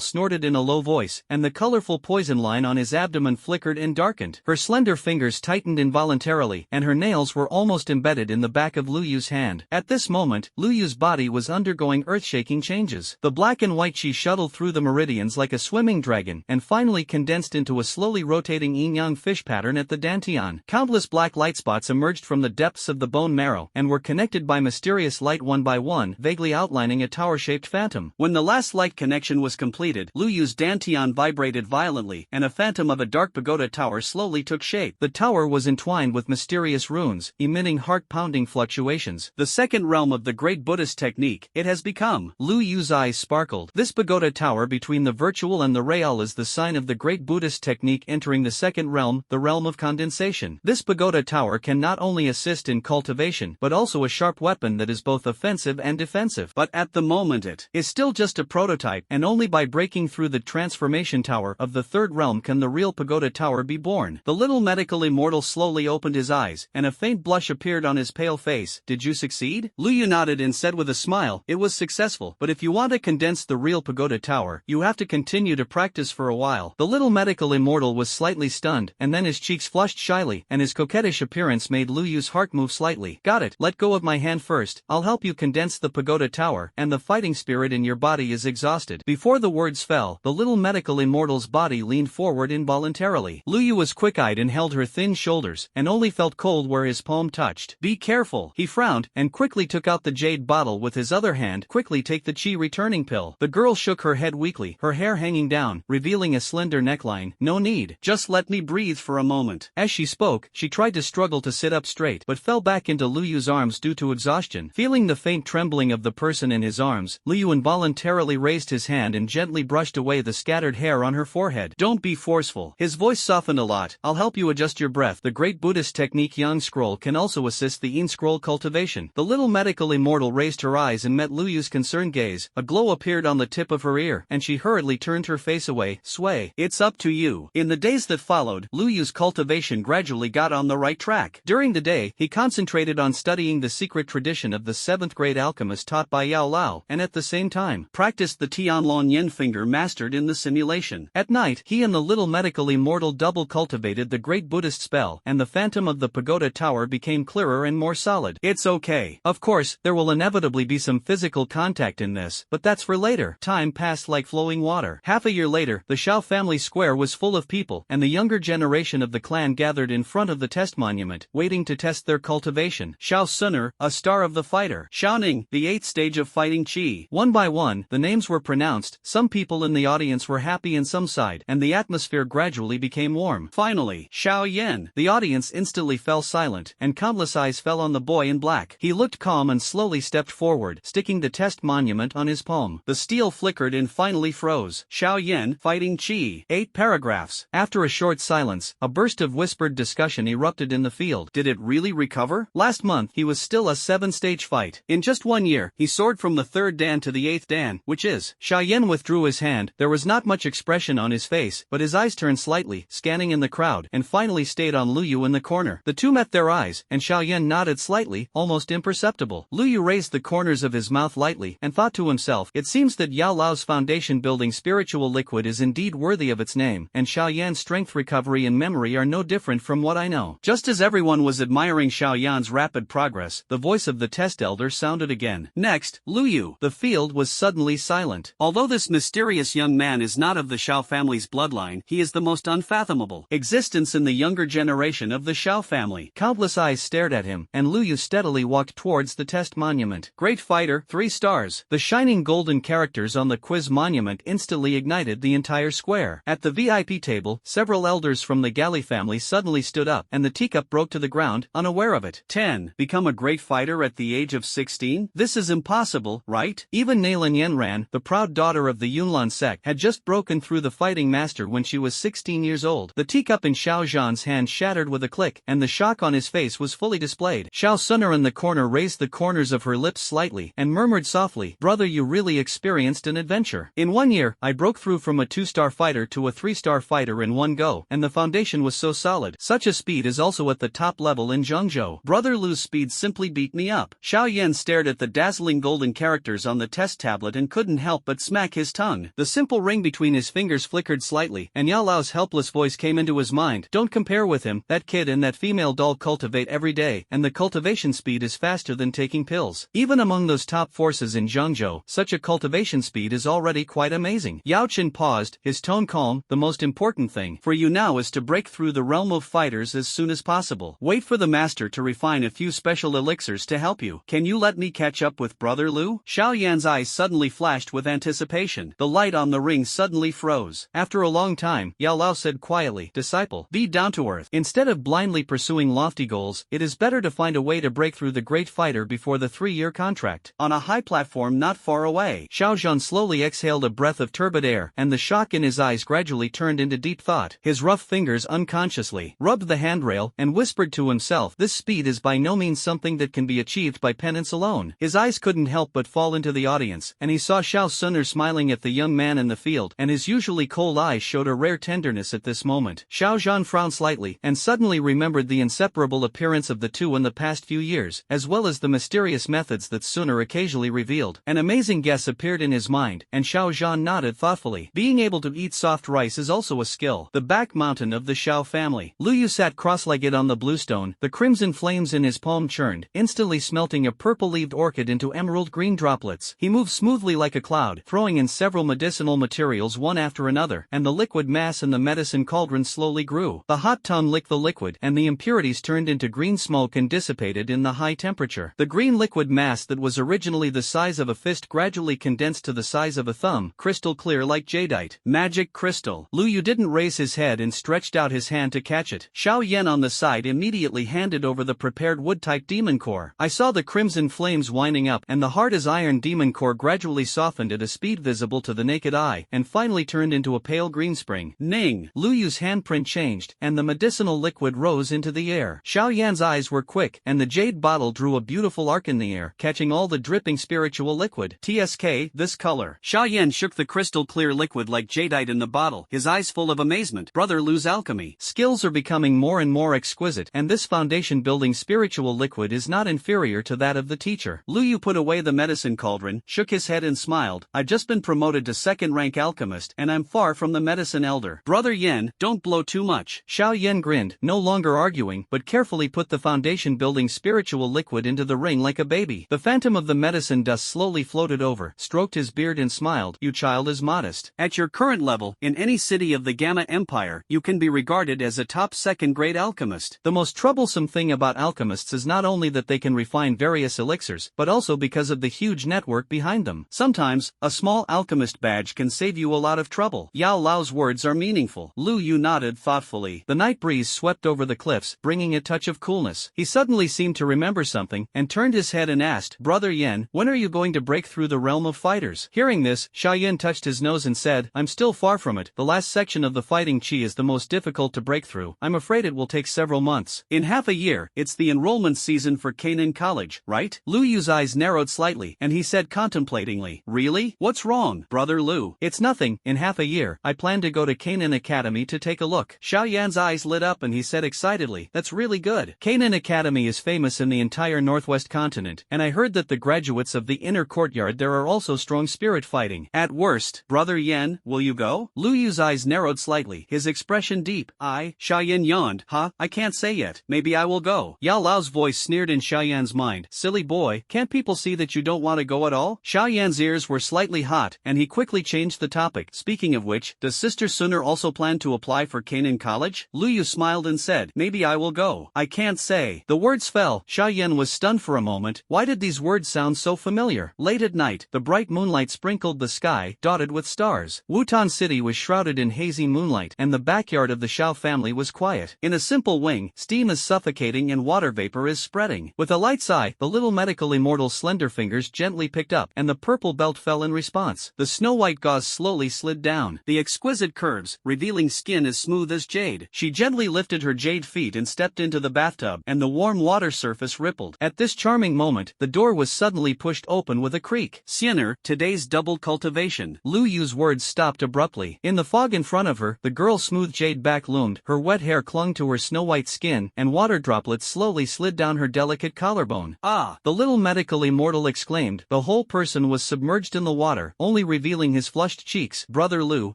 snorted in a low voice, and the colorful poison line neckline on his abdomen flickered and darkened. Her slender fingers tightened involuntarily, and her nails were almost embedded in the back of Lu Yu's hand. At this moment, Lu Yu's body was undergoing earth-shaking changes. The black and white chi shuttled through the meridians like a swimming dragon, and finally condensed into a slowly rotating yin-yang fish pattern at the dantian. Countless black light spots emerged from the depths of the bone marrow, and were connected by mysterious light one by one, vaguely outlining a tower-shaped phantom. When the last light connection was completed, Lu Yu's dantian vibrated violently, and a phantom of a dark pagoda tower slowly took shape. The tower was entwined with mysterious runes, emitting heart-pounding fluctuations. The second realm of the great Buddhist technique, it has become. Lu Yu's eyes sparkled. This pagoda tower between the virtual and the real is the sign of the great Buddhist technique entering the second realm, the realm of condensation. This pagoda tower can not only assist in cultivation, but also a sharp weapon that is both offensive and defensive. But at the moment it is still just a prototype, and only by breaking through the transformation tower of the third realm can the real pagoda tower be born. The little medical immortal slowly opened his eyes, and a faint blush appeared on his pale face. Did you succeed? Lu Yu nodded and said with a smile, it was successful, but if you want to condense the real pagoda tower, you have to continue to practice for a while. The little medical immortal was slightly stunned, and then his cheeks flushed shyly, and his coquettish appearance made Lu Yu's heart move slightly. Got it, let go of my hand first, I'll help you condense the pagoda tower, and the fighting spirit in your body is exhausted. Before the words fell, the little medical immortal's body leaned forward involuntarily. Lu Yu was quick-eyed and held her thin shoulders, and only felt cold where his palm touched. Be careful, he frowned, and quickly took out the jade bottle with his other hand. Quickly take the chi returning pill. The girl shook her head weakly, her hair hanging down, revealing a slender neckline. No need, just let me breathe for a moment. As she spoke, she tried to struggle to sit up straight, but fell back into Lu Yu's arms due to exhaustion. Feeling the faint trembling of the person in his arms, Lu Yu involuntarily raised his hand and gently brushed away the scattered hair on her forehead. Don't be forceful. His voice softened a lot. I'll help you adjust your breath. The great Buddhist technique Yang Scroll can also assist the Yin Scroll cultivation. The little medical immortal raised her eyes and met Lu Yu's concerned gaze. A glow appeared on the tip of her ear, and she hurriedly turned her face away. Sway. It's up to you. In the days that followed, Lu Yu's cultivation gradually got on the right track. During the day, he concentrated on studying the secret tradition of the 7th grade alchemist taught by Yao Lao, and at the same time, practiced the Tianlong Yin finger mastered in the simulation. At night, he and the little medical immortal double cultivated the great Buddhist spell, and the phantom of the pagoda tower became clearer and more solid. It's okay. Of course, there will inevitably be some physical contact in this, but that's for later. Time passed like flowing water. Half a year later, the Shao family square was full of people, and the younger generation of the clan gathered in front of the test monument, waiting to test their cultivation. Shao Suner, a star of the fighter. Shao Ning, the 8th stage of fighting Qi. One by one, the names were pronounced. Some people in the audience were happy and some sighed, and the atmosphere gradually became warm. Finally, Shao Yan. The audience instantly fell silent, and countless eyes fell on the boy in black. He looked calm and slowly stepped forward, sticking the test monument on his palm. The steel flickered and finally froze. Shao Yan, fighting Qi. 8 paragraphs. After a short silence, a burst of whispered discussion erupted in the field. Did it really recover? Last month, he was still a 7-stage fight. In just 1 year, he soared from the 3rd dan to the 8th dan, which is. Shao Yan withdrew his hand. There was not much expression on his face, but his eyes turned slightly, scanning in the crowd, and finally stayed on Lu Yu in the corner. The two met their eyes, and Shao Yan nodded slightly, almost imperceptible. Lu Yu raised the corners of his mouth lightly, and thought to himself, it seems that Yao Lao's foundation-building spiritual liquid is indeed worthy of its name, and Shao Yan's strength recovery and memory are no different from what I know. Just as everyone was admiring Shao Yan's rapid progress, the voice of the test elder sounded again. Next, Lu Yu. The field was suddenly silent. Although this mysterious young man is not of the Shao family's bloodline, he is the most unfathomable existence in the younger generation of the Shao family. Countless eyes stared at him, and Lu Yu steadily walked towards the test monument. Great fighter, 3 stars. The shining golden characters on the quiz monument instantly ignited the entire square. At the VIP table, several elders from the Gali family suddenly stood up, and the teacup broke to the ground, unaware of it. 10. Become a great fighter at the age of 16? This is impossible, right? Even Nailin Yenran, the proud daughter of the Yunlan sect, had just broken through the fighting master when she was 16 years old. The teacup in Xiao Zhan's hand shattered with a click, and the shock on his face was fully displayed. Shao Suner in the corner raised the corners of her lips slightly, and murmured softly, brother, you really experienced an adventure. In 1 year, I broke through from a 2-star fighter to a 3-star fighter in one go, and the foundation was so solid. Such a speed is also at the top level in Zhengzhou. Brother Lu's speed simply beat me up. Shao Yan stared at the dazzling golden characters on the test tablet and couldn't help but smack his tongue. The simple ring between his fingers flickered slightly, quickly, and Yao Lao's helpless voice came into his mind. Don't compare with him, that kid and that female doll cultivate every day, and the cultivation speed is faster than taking pills. Even among those top forces in Zhengzhou, such a cultivation speed is already quite amazing. Yao Qin paused, his tone calm. The most important thing for you now is to break through the realm of fighters as soon as possible. Wait for the master to refine a few special elixirs to help you. Can you let me catch up with Brother Lu? Xiao Yan's eyes suddenly flashed with anticipation. The light on the ring suddenly froze. After a long time, Yao Lao said quietly, "Disciple, be down to earth. Instead of blindly pursuing lofty goals, it is better to find a way to break through the great fighter before the 3-year contract." On a high platform not far away, Xiao Zhan slowly exhaled a breath of turbid air, and the shock in his eyes gradually turned into deep thought. His rough fingers unconsciously rubbed the handrail and whispered to himself, "This speed is by no means something that can be achieved by penance alone." His eyes couldn't help but fall into the audience, and he saw Xiao Sun'er smiling at the young man in the field, and his usually cold eyes showed a rare tenderness at this moment. Xiao Zhan frowned slightly, and suddenly remembered the inseparable appearance of the two in the past few years, as well as the mysterious methods that Sun'er occasionally revealed. An amazing guess appeared in his mind, and Xiao Zhan nodded thoughtfully. Being able to eat soft rice is also a skill. The back mountain of the Xiao family. Lu Yu sat cross-legged on the bluestone, the crimson flames in his palm churned, instantly smelting a purple-leaved orchid into emerald-green droplets. He moved smoothly like a cloud, throwing in several medicinal materials one after another, and the liquid mass in the medicine cauldron slowly grew. The hot tongue licked the liquid, and the impurities turned into green smoke and dissipated in the high temperature. The green liquid mass that was originally the size of a fist gradually condensed to the size of a thumb, crystal clear like jadeite. Magic crystal. Lu Yu didn't raise his head and stretched out his hand to catch it. Xiao Yan on the side immediately handed over the prepared wood-type demon core. I saw the crimson flames winding up, and the hard-as-iron demon core gradually softened at a speed visible to the naked eye, and finally turned into a pale green spring. Ning! Lu Yu's handprint changed, and the medicinal liquid rose into the air. Xiao Yan's eyes were quick, and the jade bottle drew a beautiful arc in the air, catching all the dripping spiritual liquid. TSK, this color. Xiao Yan shook the crystal-clear liquid like jadeite in the bottle, his eyes full of amazement. Brother Lu's alchemy. Skills are becoming more and more exquisite, and this foundation-building spiritual liquid is not inferior to that of the teacher. Lu Yu put away the medicine cauldron, shook his head and smiled. I've just been promoted to second-rank alchemist, and I'm far from the medicine elder. Brother Yen, don't blow too much. Xiao Yan grinned, no longer arguing, but carefully put the foundation-building spiritual liquid into the ring like a baby. The phantom of the medicine dust slowly floated over, stroked his beard and smiled. You child is modest. At your current level, in any city of the Gamma Empire, you can be regarded as a top second-grade alchemist. The most troublesome thing about alchemists is not only that they can refine various elixirs, but also because of the huge network behind them. Sometimes, a small alchemist badge can save you a lot of trouble. Yao Lao's words are meaningful. Lu Yu nodded thoughtfully. The night breeze swept over the cliffs, bringing a touch of coolness. He suddenly seemed to remember something, and turned his head and asked, Brother Yen, when are you going to break through the realm of fighters? Hearing this, Xiao Yan touched his nose and said, I'm still far from it. The last section of the fighting chi is the most difficult to break through. I'm afraid it will take several months. In half a year, it's the enrollment season for Canaan College, right? Lu Yu's eyes narrowed slightly, and he said contemplatingly, Really? What's wrong, Brother Lu? It's nothing. In half a year, I plan to go to Canaan Academy to take a look. Xiao Yan's eyes lit up and he said excitedly, That's really good. Canaan Academy is famous in the entire Northwest continent, and I heard that the graduates of the inner courtyard there are also strong spirit fighting. At worst, Brother Yen, will you go? Lu Yu's eyes narrowed slightly, his expression deep. Xiao Yan yawned. I can't say yet. Maybe I will go. Yao Lao's voice sneered in Xiao Yan's mind. Silly boy, can't people see that you don't want to go at all? Xiao Yan's ears were slightly hot, and he quickly changed the topic. Speaking of which, does Sister Sun'er also plan to apply for Canaan College? Lu Yu smiled and said, Maybe I will go. I can't say. The words fell. Xiao Yan was stunned for a moment. Why did these words sound so familiar? Late at night, the bright moonlight sprinkled the sky, dotted with stars. Wutan City was shrouded in hazy moonlight, and the backyard of the Xiao family was quiet. In a simple wing, steam is suffocating and water vapor is spreading. With a light sigh, the little medical immortal's slender fingers gently picked up, and the purple belt fell in response. The snow-white gauze slowly slid down, the exquisite curves, revealing skin as smooth as jade. She gently lifted her jade feet and stepped into the bathtub, and the warm water surface rippled. At this charming moment, the door was suddenly pushed open with a creak. Sun'er, today's double cultivation. Lu Yu's words stopped abruptly. In the fog in front of her, the girl's smooth jade back loomed, her wet hair clung to her snow-white skin, and water droplets slowly slid down her delicate collarbone. The little medical immortal exclaimed. The whole person was submerged in the water, only revealing his flushed cheeks. Brother Lu,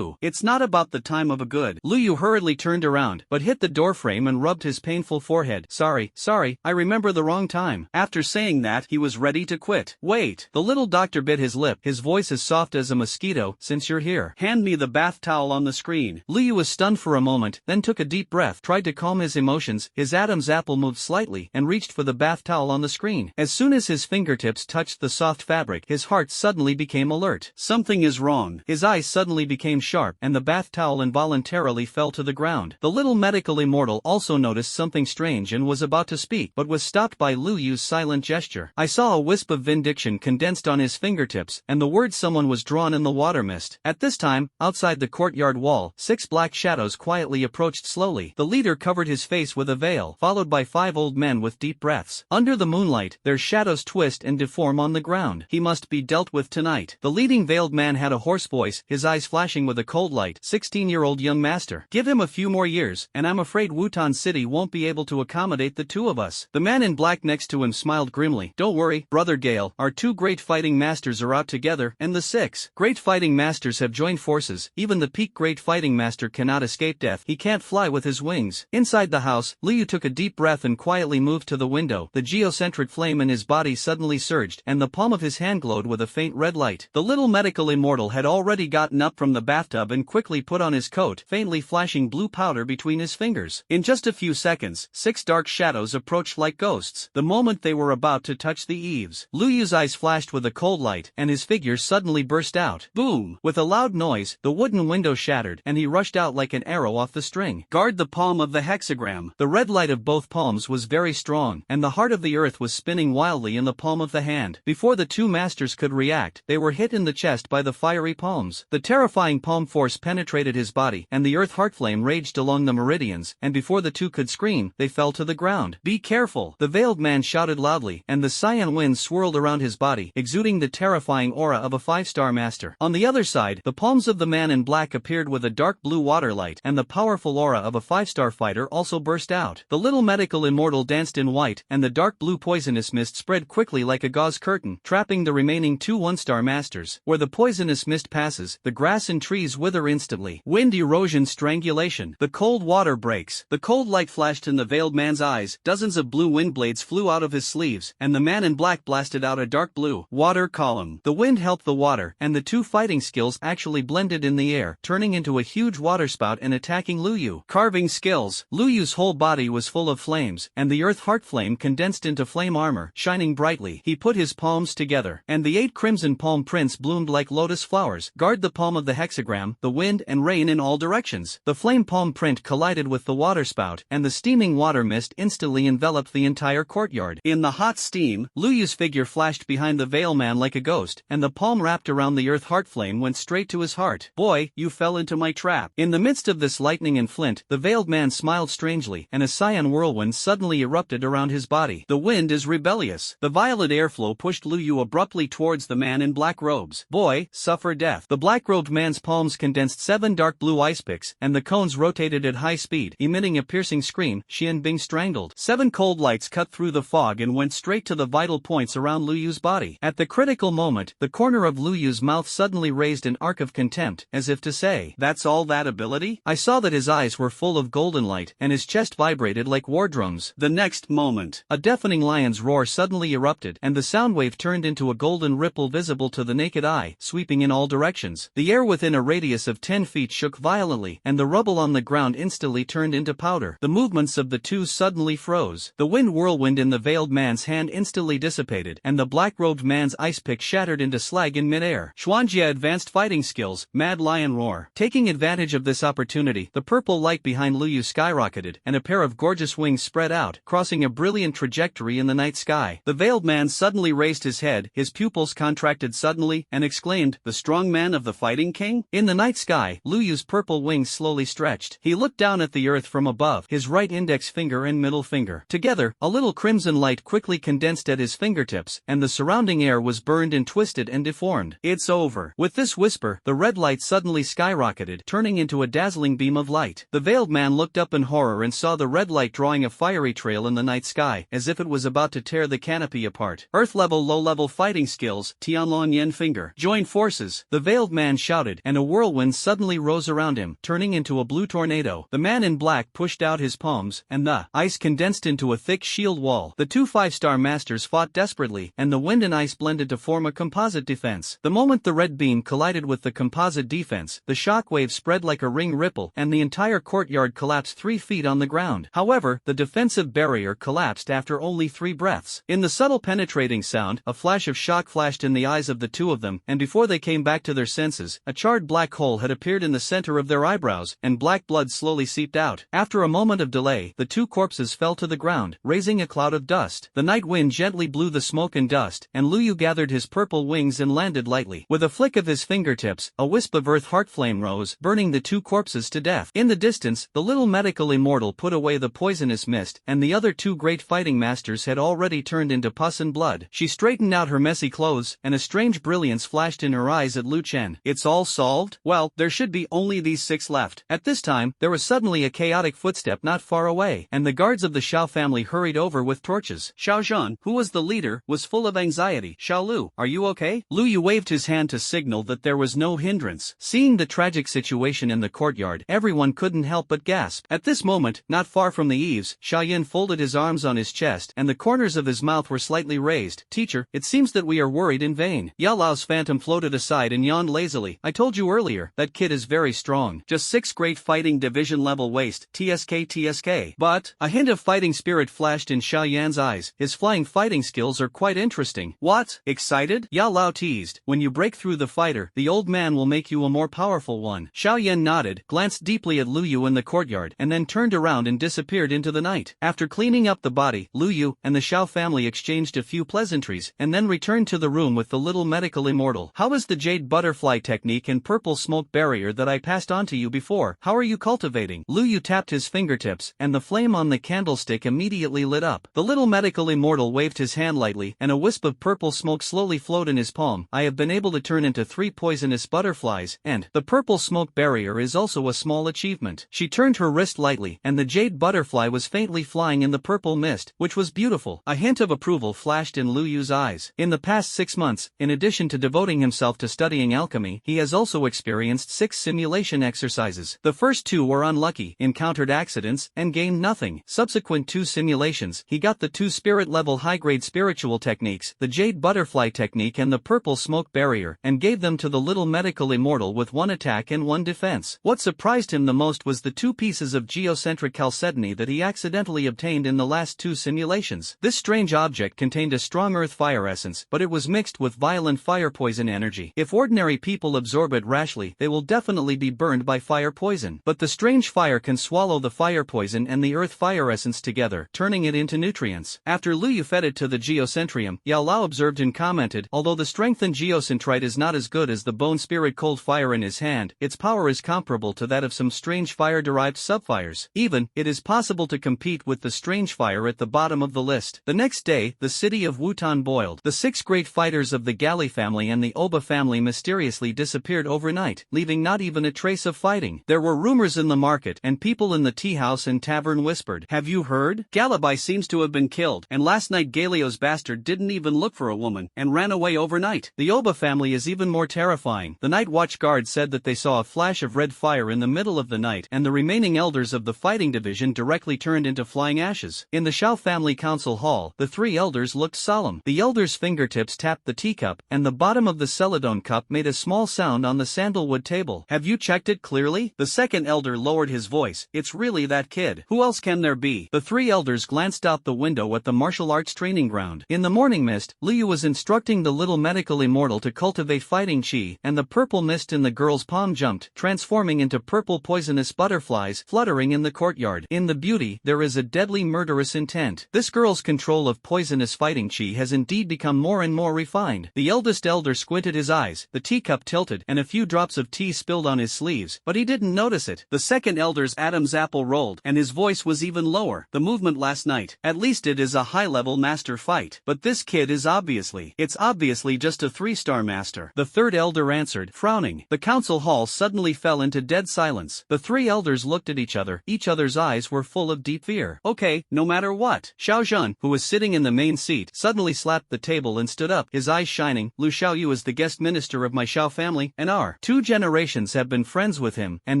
Yu. It's not about the time of a good. Lu Yu hurriedly turned around, but hit the doorframe and rubbed his painful forehead. Sorry, I remember the wrong time. After saying that, he was ready to quit. Wait. The little doctor bit his lip, his voice as soft as a mosquito. Since you're here, hand me the bath towel on the screen. Lu Yu was stunned for a moment, then took a deep breath, tried to calm his emotions. His Adam's apple moved slightly and reached for the bath towel on the screen. As soon as his fingertips touched the soft fabric, his heart suddenly became alert. Something is wrong. His eyes suddenly became sharp, and the bath towel involuntarily fell to the ground. The little medical immortal also noticed something strange and was about to speak, but was stopped by Lu Yu's silent gesture. I saw a wisp of vindication condensed on his fingertips, and the word someone was drawn in the water mist. At this time, outside the courtyard wall, 6 black shadows quietly approached slowly. The leader covered his face with a veil, followed by 5 old men with deep breaths. Under the moonlight, their shadows twist and deform on the ground. He must be dealt with tonight. The leading veiled man had a hoarse voice, his eyes flashing with a cold light. 16-year-old young master. Give him a few more years, and I'm afraid Wutan City won't be able to accommodate the two of us. The man in black next to him smiled grimly. Don't worry, Brother Gale, our 2 great fighting masters are out together, and the 6 great fighting masters have joined forces. Even the peak great fighting master cannot escape death. He can't fly with his wings. Inside the house, Lu Yu took a deep breath and quietly moved to the window. The geocentric flame in his body suddenly surged, and the palm of his hand glowed with a faint red light. The little medical immortal had already gotten up from the bathtub and quickly put on his coat, faintly flashing blue powder between his fingers. In just a few seconds, 6 dark shadows approached like ghosts. The moment they were about to touch the eaves, Lu Yu's eyes flashed with a cold light, and his figure suddenly burst out. Boom! With a loud noise, the wooden window shattered, and he rushed out like an arrow off the string. Guard the palm of the hexagram. The red light of both palms was very strong, and the heart of the earth was spinning wildly in the palm of the hand. Before the 2 masters could react, they were hit in the chest by the fiery palms. The terrifying palm force penetrated his body, and the earth heart flame raged along the meridians, and before the 2 could scream, they fell to the ground. Be careful! The veiled man shouted loudly, and the cyan wind swirled around his body, exuding the terrifying aura of a 5-star master. On the other side, the palms of the man in black appeared with a dark blue water light, and the powerful aura of a 5-star fighter also burst out. The little medical immortal danced in white, and the dark blue poisonous mist spread quickly like a gauze curtain, trapping the remaining 2 1-star masters. Where the poisonous mist passes, the grass and trees wither instantly. Wind erosion strangulation. The cold water breaks. The cold light flashed in the veiled man's eyes, dozens of blue wind blades flew out of his sleeves, and the man in black blasted out a dark blue water column. The wind helped the water, and the 2 fighting skills actually blended in the air, turning into a huge waterspout and attacking Lu Yu. Carving skills. Lu Yu's whole body was full of flames, and the earth heart flame condensed into flame armor, shining brightly. He put his palms together, and the 8 crimson palm prints bloomed like lotus flowers. Guard the palm of the hexagram, the wind and rain in all directions. The flame palm print collided with the waterspout, and the steaming water mist instantly enveloped the entire courtyard. In the hot steam, Lu Yu's figure flashed behind the veil man like a ghost, and the palm wrapped around the earth heart flame went straight to his heart. Boy, you fell into my trap. In the midst of this lightning and flint, the veiled man smiled strangely, and a cyan whirlwind suddenly erupted around his body. The wind is rebellious. The violet airflow pushed Lu Yu abruptly towards the man in black robes. Boy, suffer death. The black-robed man's palms condensed 7 dark blue ice picks, and the cones rotated at high speed, emitting a piercing scream. Xian Bing strangled. 7 cold lights cut through the fog and went straight to the vital points around Lu Yu's body. At the critical moment, the corner of Lu Yu's mouth suddenly raised an arc of contempt, as if to say, "That's all that ability?" I saw that his eyes were full of golden light, and his chest vibrated like war drums. The next moment, a deafening lion's roar suddenly erupted, and the sound wave turned into a golden ripple visible to the naked eye, sweeping in all directions. The air within a radius of 10 feet shook violently, and the rubble on the ground instantly turned into powder. The movements of the 2 suddenly froze. The wind whirlwind in the veiled man's hand instantly dissipated, and the black-robed man's ice pick shattered into slag in midair. Xuanjia advanced fighting skills, Mad Lion Roar. Taking advantage of this opportunity, the purple light behind Lu Yu skyrocketed, and a pair of gorgeous wings spread out, crossing a brilliant trajectory in the night sky. The veiled man suddenly raised his head, his pupils contracted suddenly, and exclaimed, "The strong man of the fighting king?" In the night sky, Lu Yu's purple wings slowly stretched. He looked down at the earth from above, his right index finger and middle finger. Together, a little crimson light quickly condensed at his fingertips, and the surrounding air was burned and twisted and deformed. It's over. With this whisper, the red light suddenly skyrocketed, turning into a dazzling beam of light. The veiled man looked up in horror and saw the red light drawing a fiery trail in the night sky, as if it was about to tear the canopy apart. Earth-level low-level fighting skills, Tianlong Yen finger. Join forces. The veiled man shouted, and a whirl whirlwind suddenly rose around him, turning into a blue tornado. The man in black pushed out his palms, and the ice condensed into a thick shield wall. The two five-star masters fought desperately, and the wind and ice blended to form a composite defense. The moment the red beam collided with the composite defense, the shock wave spread like a ring ripple, and the entire courtyard collapsed 3 feet on the ground. However, the defensive barrier collapsed after only 3 breaths. In the subtle penetrating sound, a flash of shock flashed in the eyes of the two of them, and before they came back to their senses, a charred black hole had appeared in the center of their eyebrows, and black blood slowly seeped out. After a moment of delay, the two corpses fell to the ground, raising a cloud of dust. The night wind gently blew the smoke and dust, and Lu Yu gathered his purple wings and landed lightly. With a flick of his fingertips, a wisp of earth heart flame rose, burning the two corpses to death. In the distance, the little medical immortal put away the poisonous mist, and the other two great fighting masters had already turned into pus and blood. She straightened out her messy clothes, and a strange brilliance flashed in her eyes at Lu Chen. "It's all solved? Well, there should be only these 6 left." At this time, there was suddenly a chaotic footstep not far away, and the guards of the Xiao family hurried over with torches. Xiao Zhan, who was the leader, was full of anxiety. "Xiao Lu, are you okay?" Lu Yu waved his hand to signal that there was no hindrance. Seeing the tragic situation in the courtyard, everyone couldn't help but gasp. At this moment, not far from the eaves, Xiaoyan folded his arms on his chest, and the corners of his mouth were slightly raised. "Teacher, it seems that we are worried in vain." Yao Lao's phantom floated aside and yawned lazily. "I told you earlier, that kid is very strong. Just 6 great fighting division level waste, TSK. But, a hint of fighting spirit flashed in Xiaoyan's eyes. "His flying fighting skills are quite interesting." "What? Excited?" Yao Lao teased. "When you break through the fighter, the old man will make you a more powerful one." Xiaoyan nodded, glanced deeply at Lu Yu in the courtyard, and then turned around and disappeared into the night. After cleaning up the body, Lu Yu and the Xiao family exchanged a few pleasantries, and then returned to the room with the little medical immortal. "How is the jade butterfly technique and purple smoke barrier that I passed on to you before? How are you cultivating?" Lu Yu tapped his fingertips, and the flame on the candlestick immediately lit up. The little medical immortal waved his hand lightly, and a wisp of purple smoke slowly flowed in his palm. "I have been able to turn into 3 poisonous butterflies, and the purple smoke barrier is also a small achievement." She turned her wrist lightly, and the jade butterfly was faintly flying in the purple mist, which was beautiful. A hint of approval flashed in Lu Yu's eyes. In the past 6 months, in addition to devoting himself to studying alchemy, he has also experienced 6 simulation exercises. The first 2 were unlucky, encountered accidents, and gained nothing. Subsequent 2 simulations, he got the 2 spirit-level high-grade spiritual techniques, the jade butterfly technique and the purple smoke barrier, and gave them to the little medical immortal with 1 attack and 1 defense. What surprised him the most was the 2 pieces of geocentric chalcedony that he accidentally obtained in the last 2 simulations. This strange object contained a strong earth fire essence, but it was mixed with violent fire poison energy. If ordinary people absorb it rashly, they will definitely be burned by fire poison. But the strange fire can swallow the fire poison and the earth fire essence together, turning it into nutrients. After Lu Yu fed it to the geocentrium, Yao Lao observed and commented, "Although the strengthened geocentrite is not as good as the bone spirit cold fire in his hand, its power is comparable to that of some strange fire-derived subfires. Even, it is possible to compete with the strange fire at the bottom of the list." The next day, the city of Wutan boiled. The 6 great fighters of the Gali family and the Oba family mysteriously disappeared overnight, leaving not even a trace of fighting. There were rumors in the market, and people in the tea house and tavern whispered, "Have you heard? Galabai seems to have been killed, and last night Galio's bastard didn't even look for a woman, and ran away overnight." The Oba family is even more terrifying. The night watch guard said that they saw a flash of red fire in the middle of the night, and the remaining elders of the fighting division directly turned into flying ashes. In the Xiao family council hall, the 3 elders looked solemn. The elders' fingertips tapped the teacup, and the bottom of the celadon cup made a small sound on the sandalwood table. "Have you checked it clearly?" The second elder lowered his voice. "It's really that kid. Who else can there be?" The 3 elders glanced out the window at the martial arts training ground. In the morning mist, Lu Yu was instructing the little medical immortal to cultivate fighting chi, and the purple mist in the girl's palm jumped, transforming into purple poisonous butterflies fluttering in the courtyard. In the beauty, there is a deadly murderous intent. This girl's control of poisonous fighting chi has indeed become more and more refined. The eldest elder squinted his eyes, the teacup tilted, and a few drops of tea spilled on his sleeves, but he didn't notice it. The second elder's Adam's apple rolled, and his voice was even lower. "The movement last night, at least it is a high-level master fight. But this kid is it's obviously just a 3-star master." The third elder answered, frowning. The council hall suddenly fell into dead silence. The 3 elders looked at each other's eyes were full of deep fear. "Okay, no matter what." Xiao Zhan, who was sitting in the main seat, suddenly slapped the table and stood up, his eyes shining. "Lu Xiaoyu is the guest minister of my Xiao family, and our 2 generations have been friends with him, and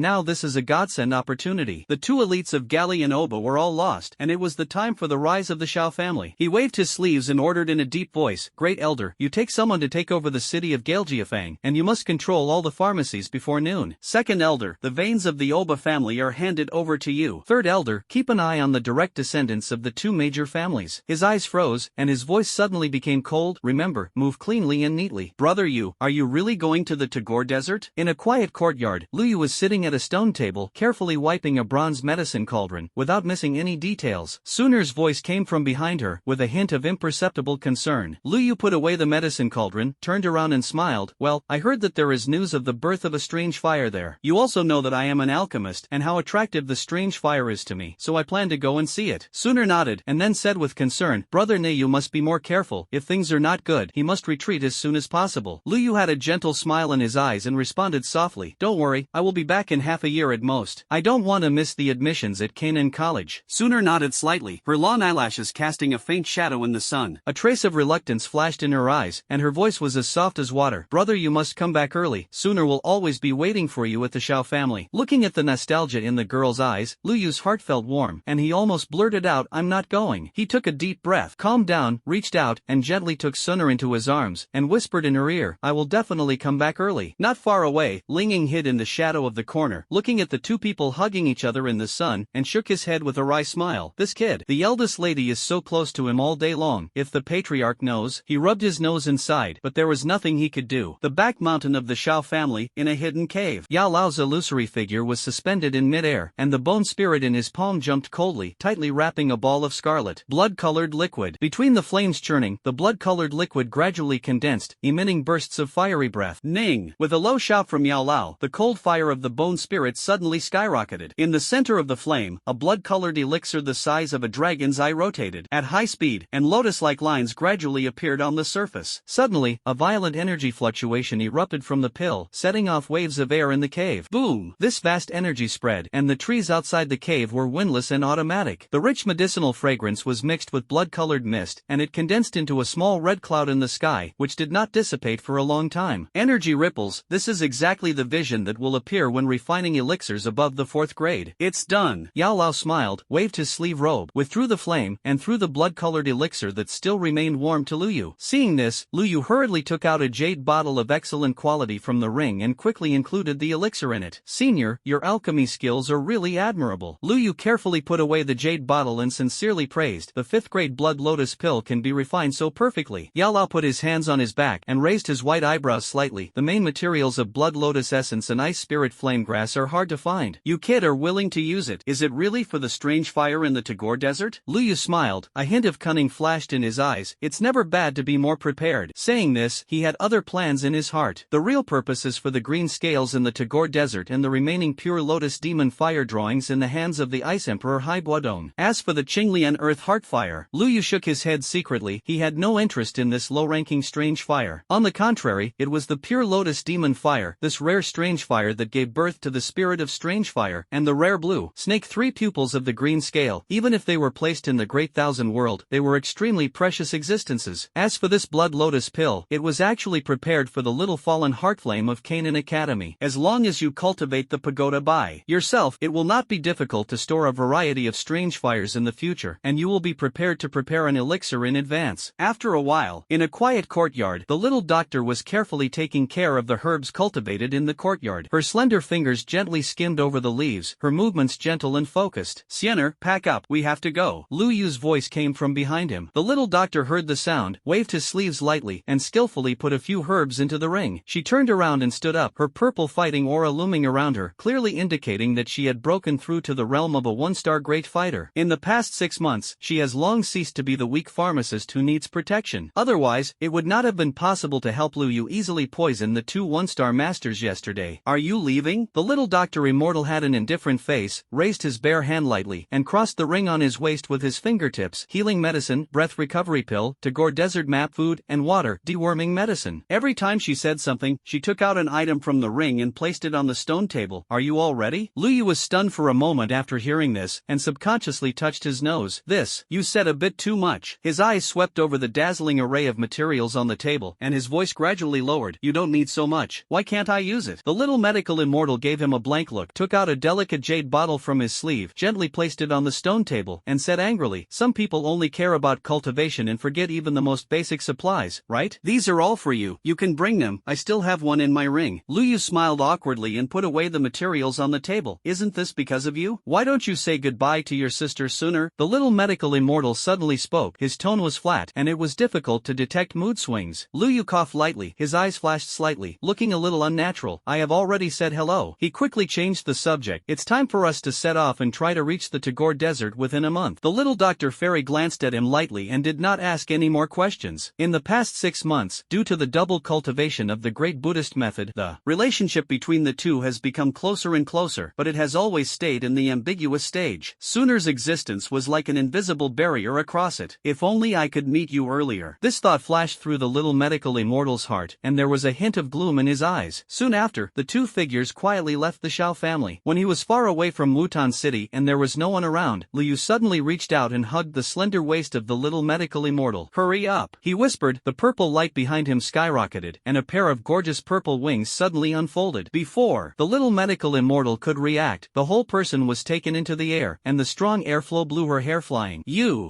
now this is a godsend opportunity. The 2 elites of Gali and Oba were all lost, and it was the time for the rise of the Shao family. He waved his sleeves and ordered in a deep voice, "Great Elder, you take someone to take over the city of Galjiafang, and you must control all the pharmacies before noon. Second Elder, the veins of the Oba family are handed over to you. Third Elder, keep an eye on the direct descendants of the 2 major families." His eyes froze, and his voice suddenly became cold. "Remember, move cleanly and neatly." "Brother Yu, are you really going to the Tagore Desert?" In a quiet courtyard, Lu Yu was sitting at a stone table, carefully wiping a bronze medicine cauldron, without missing any details. Suner's voice came from behind her, with a hint of imperceptible concern. Lu Yu put away the medicine cauldron, turned around and smiled. "Well, I heard that there is news of the birth of a strange fire there. You also know that I am an alchemist and how attractive the strange fire is to me, so I plan to go and see it." Suner nodded, and then said with concern, "Brother Ne, you must be more careful. If things are not good, he must retreat as soon as possible." Lu Yu had a gentle smile in his eyes and responded softly, "Don't worry, I will be back in half a year at most. I don't want to miss the admissions at Canaan College." Suner nodded slightly, her long eyelashes casting a faint shadow in the sun. A trace of reluctance flashed in her eyes, and her voice was as soft as water. "Brother, you must come back early. Suner will always be waiting for you at the Shao family." Looking at the nostalgia in the girl's eyes, Lu Yu's heart felt warm, and he almost blurted out, "I'm not going." He took a deep breath, calmed down, reached out, and gently took Suner into his arms, and whispered in her ear, "I will definitely come back early." Not far away, Ling Ying hid in the shadow of the corner, looking at the 2 people hugging each other in the sun, and shook his head with a wry smile. "This kid, the eldest lady, is so close to him all day long. If the patriarch knows." He rubbed his nose and sighed, but there was nothing he could do. The back mountain of the Shao family, in a hidden cave. Yao Lao's illusory figure was suspended in midair, and the bone spirit in his palm jumped coldly, tightly wrapping a ball of scarlet, blood-colored liquid. Between the flames churning, the blood-colored liquid gradually condensed, emitting bursts of fiery breath. Ning! With a low shout from Yao Lao, the cold fire of the bone spirit suddenly skyrocketed. In the center of the flame, a blood-colored elixir the size of a dragon's eye rotated at high speed, and lotus-like lines gradually appeared on the surface. Suddenly, a violent energy fluctuation erupted from the pill, setting off waves of air in the cave. Boom! This vast energy spread, and the trees outside the cave were windless and automatic. The rich medicinal fragrance was mixed with blood-colored mist, and it condensed into a small red cloud in the sky, which did not dissipate for a long time. Energy ripples, this is exactly the vision that will appear when refining elixirs above the 4th grade. "It's done." Yao Lao smiled, waved his sleeve robe, withdrew the flame, and threw the blood-colored elixir that still remained warm to Lu Yu. Seeing this, Lu Yu hurriedly took out a jade bottle of excellent quality from the ring and quickly included the elixir in it. "Senior, your alchemy skills are really admirable." Lu Yu carefully put away the jade bottle and sincerely praised, "The 5th grade blood lotus pill can be refined so perfectly." Yao Lao put his hands on his back and raised his white eyebrows slightly. "The main materials of blood lotus essence and ice spirit flame grass are hard to find. You kid are willing to use it. Is it really for the strange fire in the Tagore Desert?" Lu Yu smiled, a hint of cunning flashed in his eyes. "It's never bad to be more prepared." Saying this, he had other plans in his heart. The real purpose is for the green scales in the Tagore Desert and the remaining pure lotus demon fire drawings in the hands of the Ice Emperor Haibuodong. As for the Qinglian Earth Heart Fire, Lu Yu shook his head secretly. He had no interest in this low-ranking strange fire. On the contrary, it was the pure lotus demon fire, this rare strange fire, that gave birth to the spirit of strange fire, and the rare blue snake 3 pupils of the green scale. Even if they were placed in the Great Thousand World, they were extremely precious existences. As for this blood lotus pill, it was actually prepared for the little fallen heartflame of Canaan Academy. As long as you cultivate the pagoda by yourself, it will not be difficult to store a variety of strange fires in the future, and you will be prepared to prepare an elixir in advance. After a while, in a quiet courtyard, the little doctor was carefully taking care of the herbs cultivated in the courtyard. Her slender fingers gently skimmed over the leaves, her movements gentle and focused. "Siener, pack up, we have to go." Lu Yu's voice came from behind him. The little doctor heard the sound, waved his sleeves lightly, and skillfully put a few herbs into the ring. She turned around and stood up, her purple fighting aura looming around her, clearly indicating that she had broken through to the realm of a 1-star great fighter. In the past 6 months, she has long ceased to be the weak pharmacist who needs protection. Otherwise, it would not have been possible to help Lu Yu easily poison the 2 1-star masters yesterday. "Are you leaving?" The little doctor immortal had an indifferent face, raised his bare hand lightly, and crossed the ring on his waist with his fingertips. "Healing medicine, breath recovery pill, Tagore desert map, food, and water, deworming medicine." Every time she said something, she took out an item from the ring and placed it on the stone table. "Are you all ready?" Lu Yu was stunned for a moment after hearing this, and subconsciously touched his nose. "This, you said a bit too much." His eyes swept over the dazzling array of materials on the table, and his voice gradually lowered. "You don't need so much. Why can't I use it? The little medical immortal gave him a blank look, took out a delicate jade bottle from his sleeve, gently placed it on the stone table, and said angrily, some people only care about cultivation and forget even the most basic supplies, right? These are all for you. You can bring them. I still have one in my ring. Lu Yu smiled awkwardly and put away the materials on the table. Isn't this because of you? Why don't you say goodbye to your sister sooner? The little medical immortal suddenly spoke. His tone was flat, and it was difficult to detect mood swings. Lu Yu coughed lightly, his eyes flashed slightly, looking a little unnatural. I have already said hello. He quickly changed the subject. It's time for us to set off and try to reach the Tagore Desert within a month. The little Dr. Fairy glanced at him lightly and did not ask any more questions. In the past 6 months, due to the double cultivation of the great Buddhist method, the relationship between the two has become closer and closer, but it has always stayed in the ambiguous stage. Sooner's existence was like an invisible barrier across it. If only I could meet you earlier. This thought flashed through the little medical immortal's heart, and there was a hint of gloom in his eyes. Soon after, the two figures quietly left the Shao family. When he was far away from Wutan City and there was no one around, Liu suddenly reached out and hugged the slender waist of the little medical immortal. Hurry up, he whispered. The purple light behind him skyrocketed, and a pair of gorgeous purple wings suddenly unfolded. Before the little medical immortal could react, the whole person was taken into the air, and the strong airflow blew her hair flying.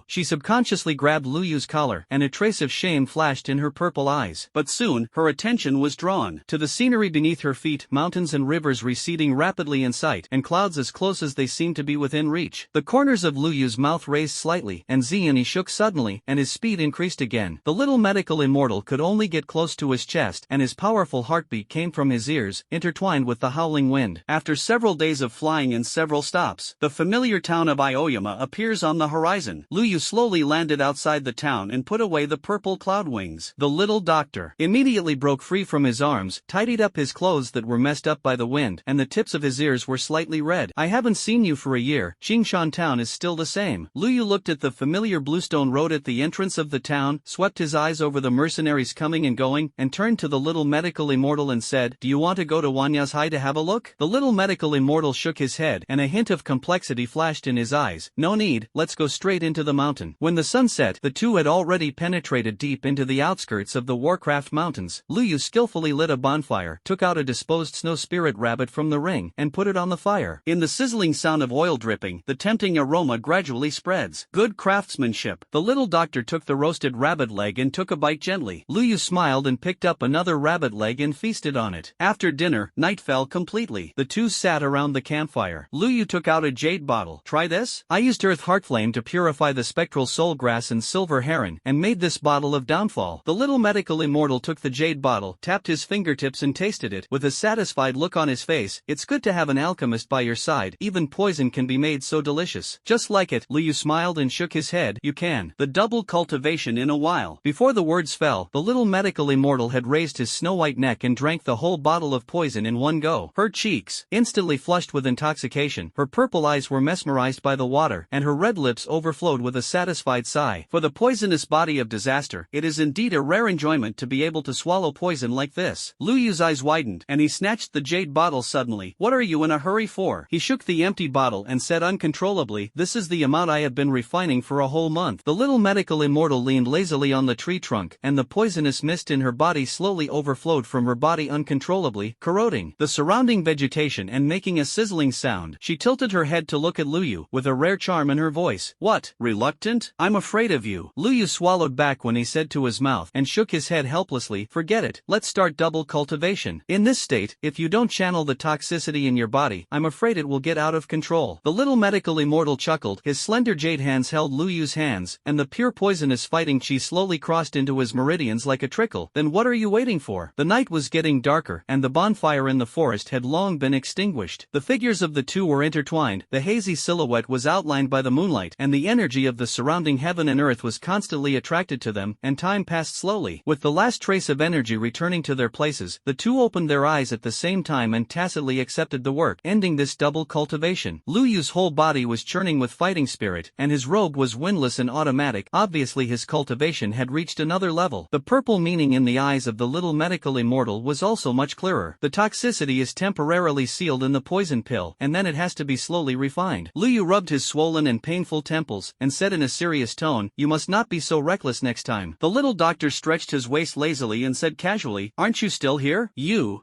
She subconsciously grabbed Lu Yu's collar, and a trace of shame flashed in her purple eyes. But soon, her attention was drawn to the scenery beneath her feet, mountains and rivers receding rapidly in sight, and clouds as close as they seemed to be within reach. The corners of Lu Yu's mouth raised slightly, and Ziani shook suddenly, and his speed increased again. The little medical immortal could only get close to his chest, and his powerful heartbeat came from his ears, intertwined with the howling wind. After several days of flying and several stops, the familiar town of Aoyama appears on the horizon. Lu Yu slowly landed outside the town and put away the purple cloud wings. The little doctor immediately broke free from his arms, tidied up his clothes that were messed up by the wind, and the tips of his ears were slightly red. I haven't seen you for a year. Qingshan town is still the same. Lu Yu looked at the familiar bluestone road at the entrance of the town, swept his eyes over the mercenaries coming and going, and turned to the little medical immortal and said, do you want to go to Wanya's High to have a look? The little medical immortal shook his head, and a hint of complexity flashed in his eyes. No need, let's go straight into the mountain. When the sun set, the two had already penetrated deep into the outskirts of the Warcraft Mountains. Lu Yu skillfully lit a bonfire, took out a disposed snow spirit rabbit from the ring, and put it on the fire. In the sizzling sound of oil dripping, the tempting aroma gradually spreads. Good craftsmanship. The little doctor took the roasted rabbit leg and took a bite gently. Lu Yu smiled and picked up another rabbit leg and feasted on it. After dinner, night fell completely. The two sat around the campfire. Lu Yu took out a jade bottle. Try this? I used earth heartflame to purify the spectral soul grass and silver heron, and made this bottle of downfall. The little medical immortal took the jade bottle, tapped his fingertips and tasted it, with a satisfied look on his face. It's good to have an alchemist by your side. Even poison can be made so delicious. Just like it. Lu Yu smiled and shook his head. You can. The double cultivation in a while. Before the words fell, the little medical immortal had raised his snow-white neck and drank the whole bottle of poison in one go. Her cheeks, instantly flushed with intoxication, her purple eyes were mesmerized by the water, and her red lips overflowed with a satisfied sigh. For the poisonous body of disaster, it is indeed a rare enjoyment to be able to swallow poison like this. Lu Yu's eyes widened, and he snatched the jade bottle suddenly. What are you in a hurry for? He shook the empty bottle and said uncontrollably, this is the amount I have been refining for a whole month. The little medical immortal leaned lazily on the tree trunk, and the poisonous mist in her body slowly overflowed from her body uncontrollably, corroding the surrounding vegetation and making a sizzling sound. She tilted her head to look at Lu Yu, with a rare charm in her voice. What, reluctant? I'm afraid of you. Lu Yu swallowed back when he said to his mouth, and shook his head helplessly, forget it, let's start double cultivation. In this state, if you don't channel the toxicity in your body, I'm afraid it will get out of control. The little medical immortal chuckled, his slender jade hands held Lu Yu's hands, and the pure poisonous fighting chi slowly crossed into his meridians like a trickle. Then what are you waiting for? The night was getting darker, and the bonfire in the forest had long been extinguished. The figures of the two were intertwined, the hazy silhouette was outlined by the moonlight, and the energy of the surrounding heaven and earth was constantly attracted to them, and time passed slowly. With the last trace of energy returning to their places, the two opened their eyes at the same time and tacitly accepted the work, ending this double cultivation. Lu Yu's whole body was churning with fighting spirit, and his robe was windless and automatic. Obviously his cultivation had reached another level. The purple meaning in the eyes of the little medical immortal was also much clearer. The toxicity is temporarily sealed in the poison pill, and then it has to be slowly refined. Lu Yu rubbed his swollen and painful temples, and said in a serious tone, you must not be so reckless next time. The little doctor stretched his waist lazily and said casually, aren't you still here? clear?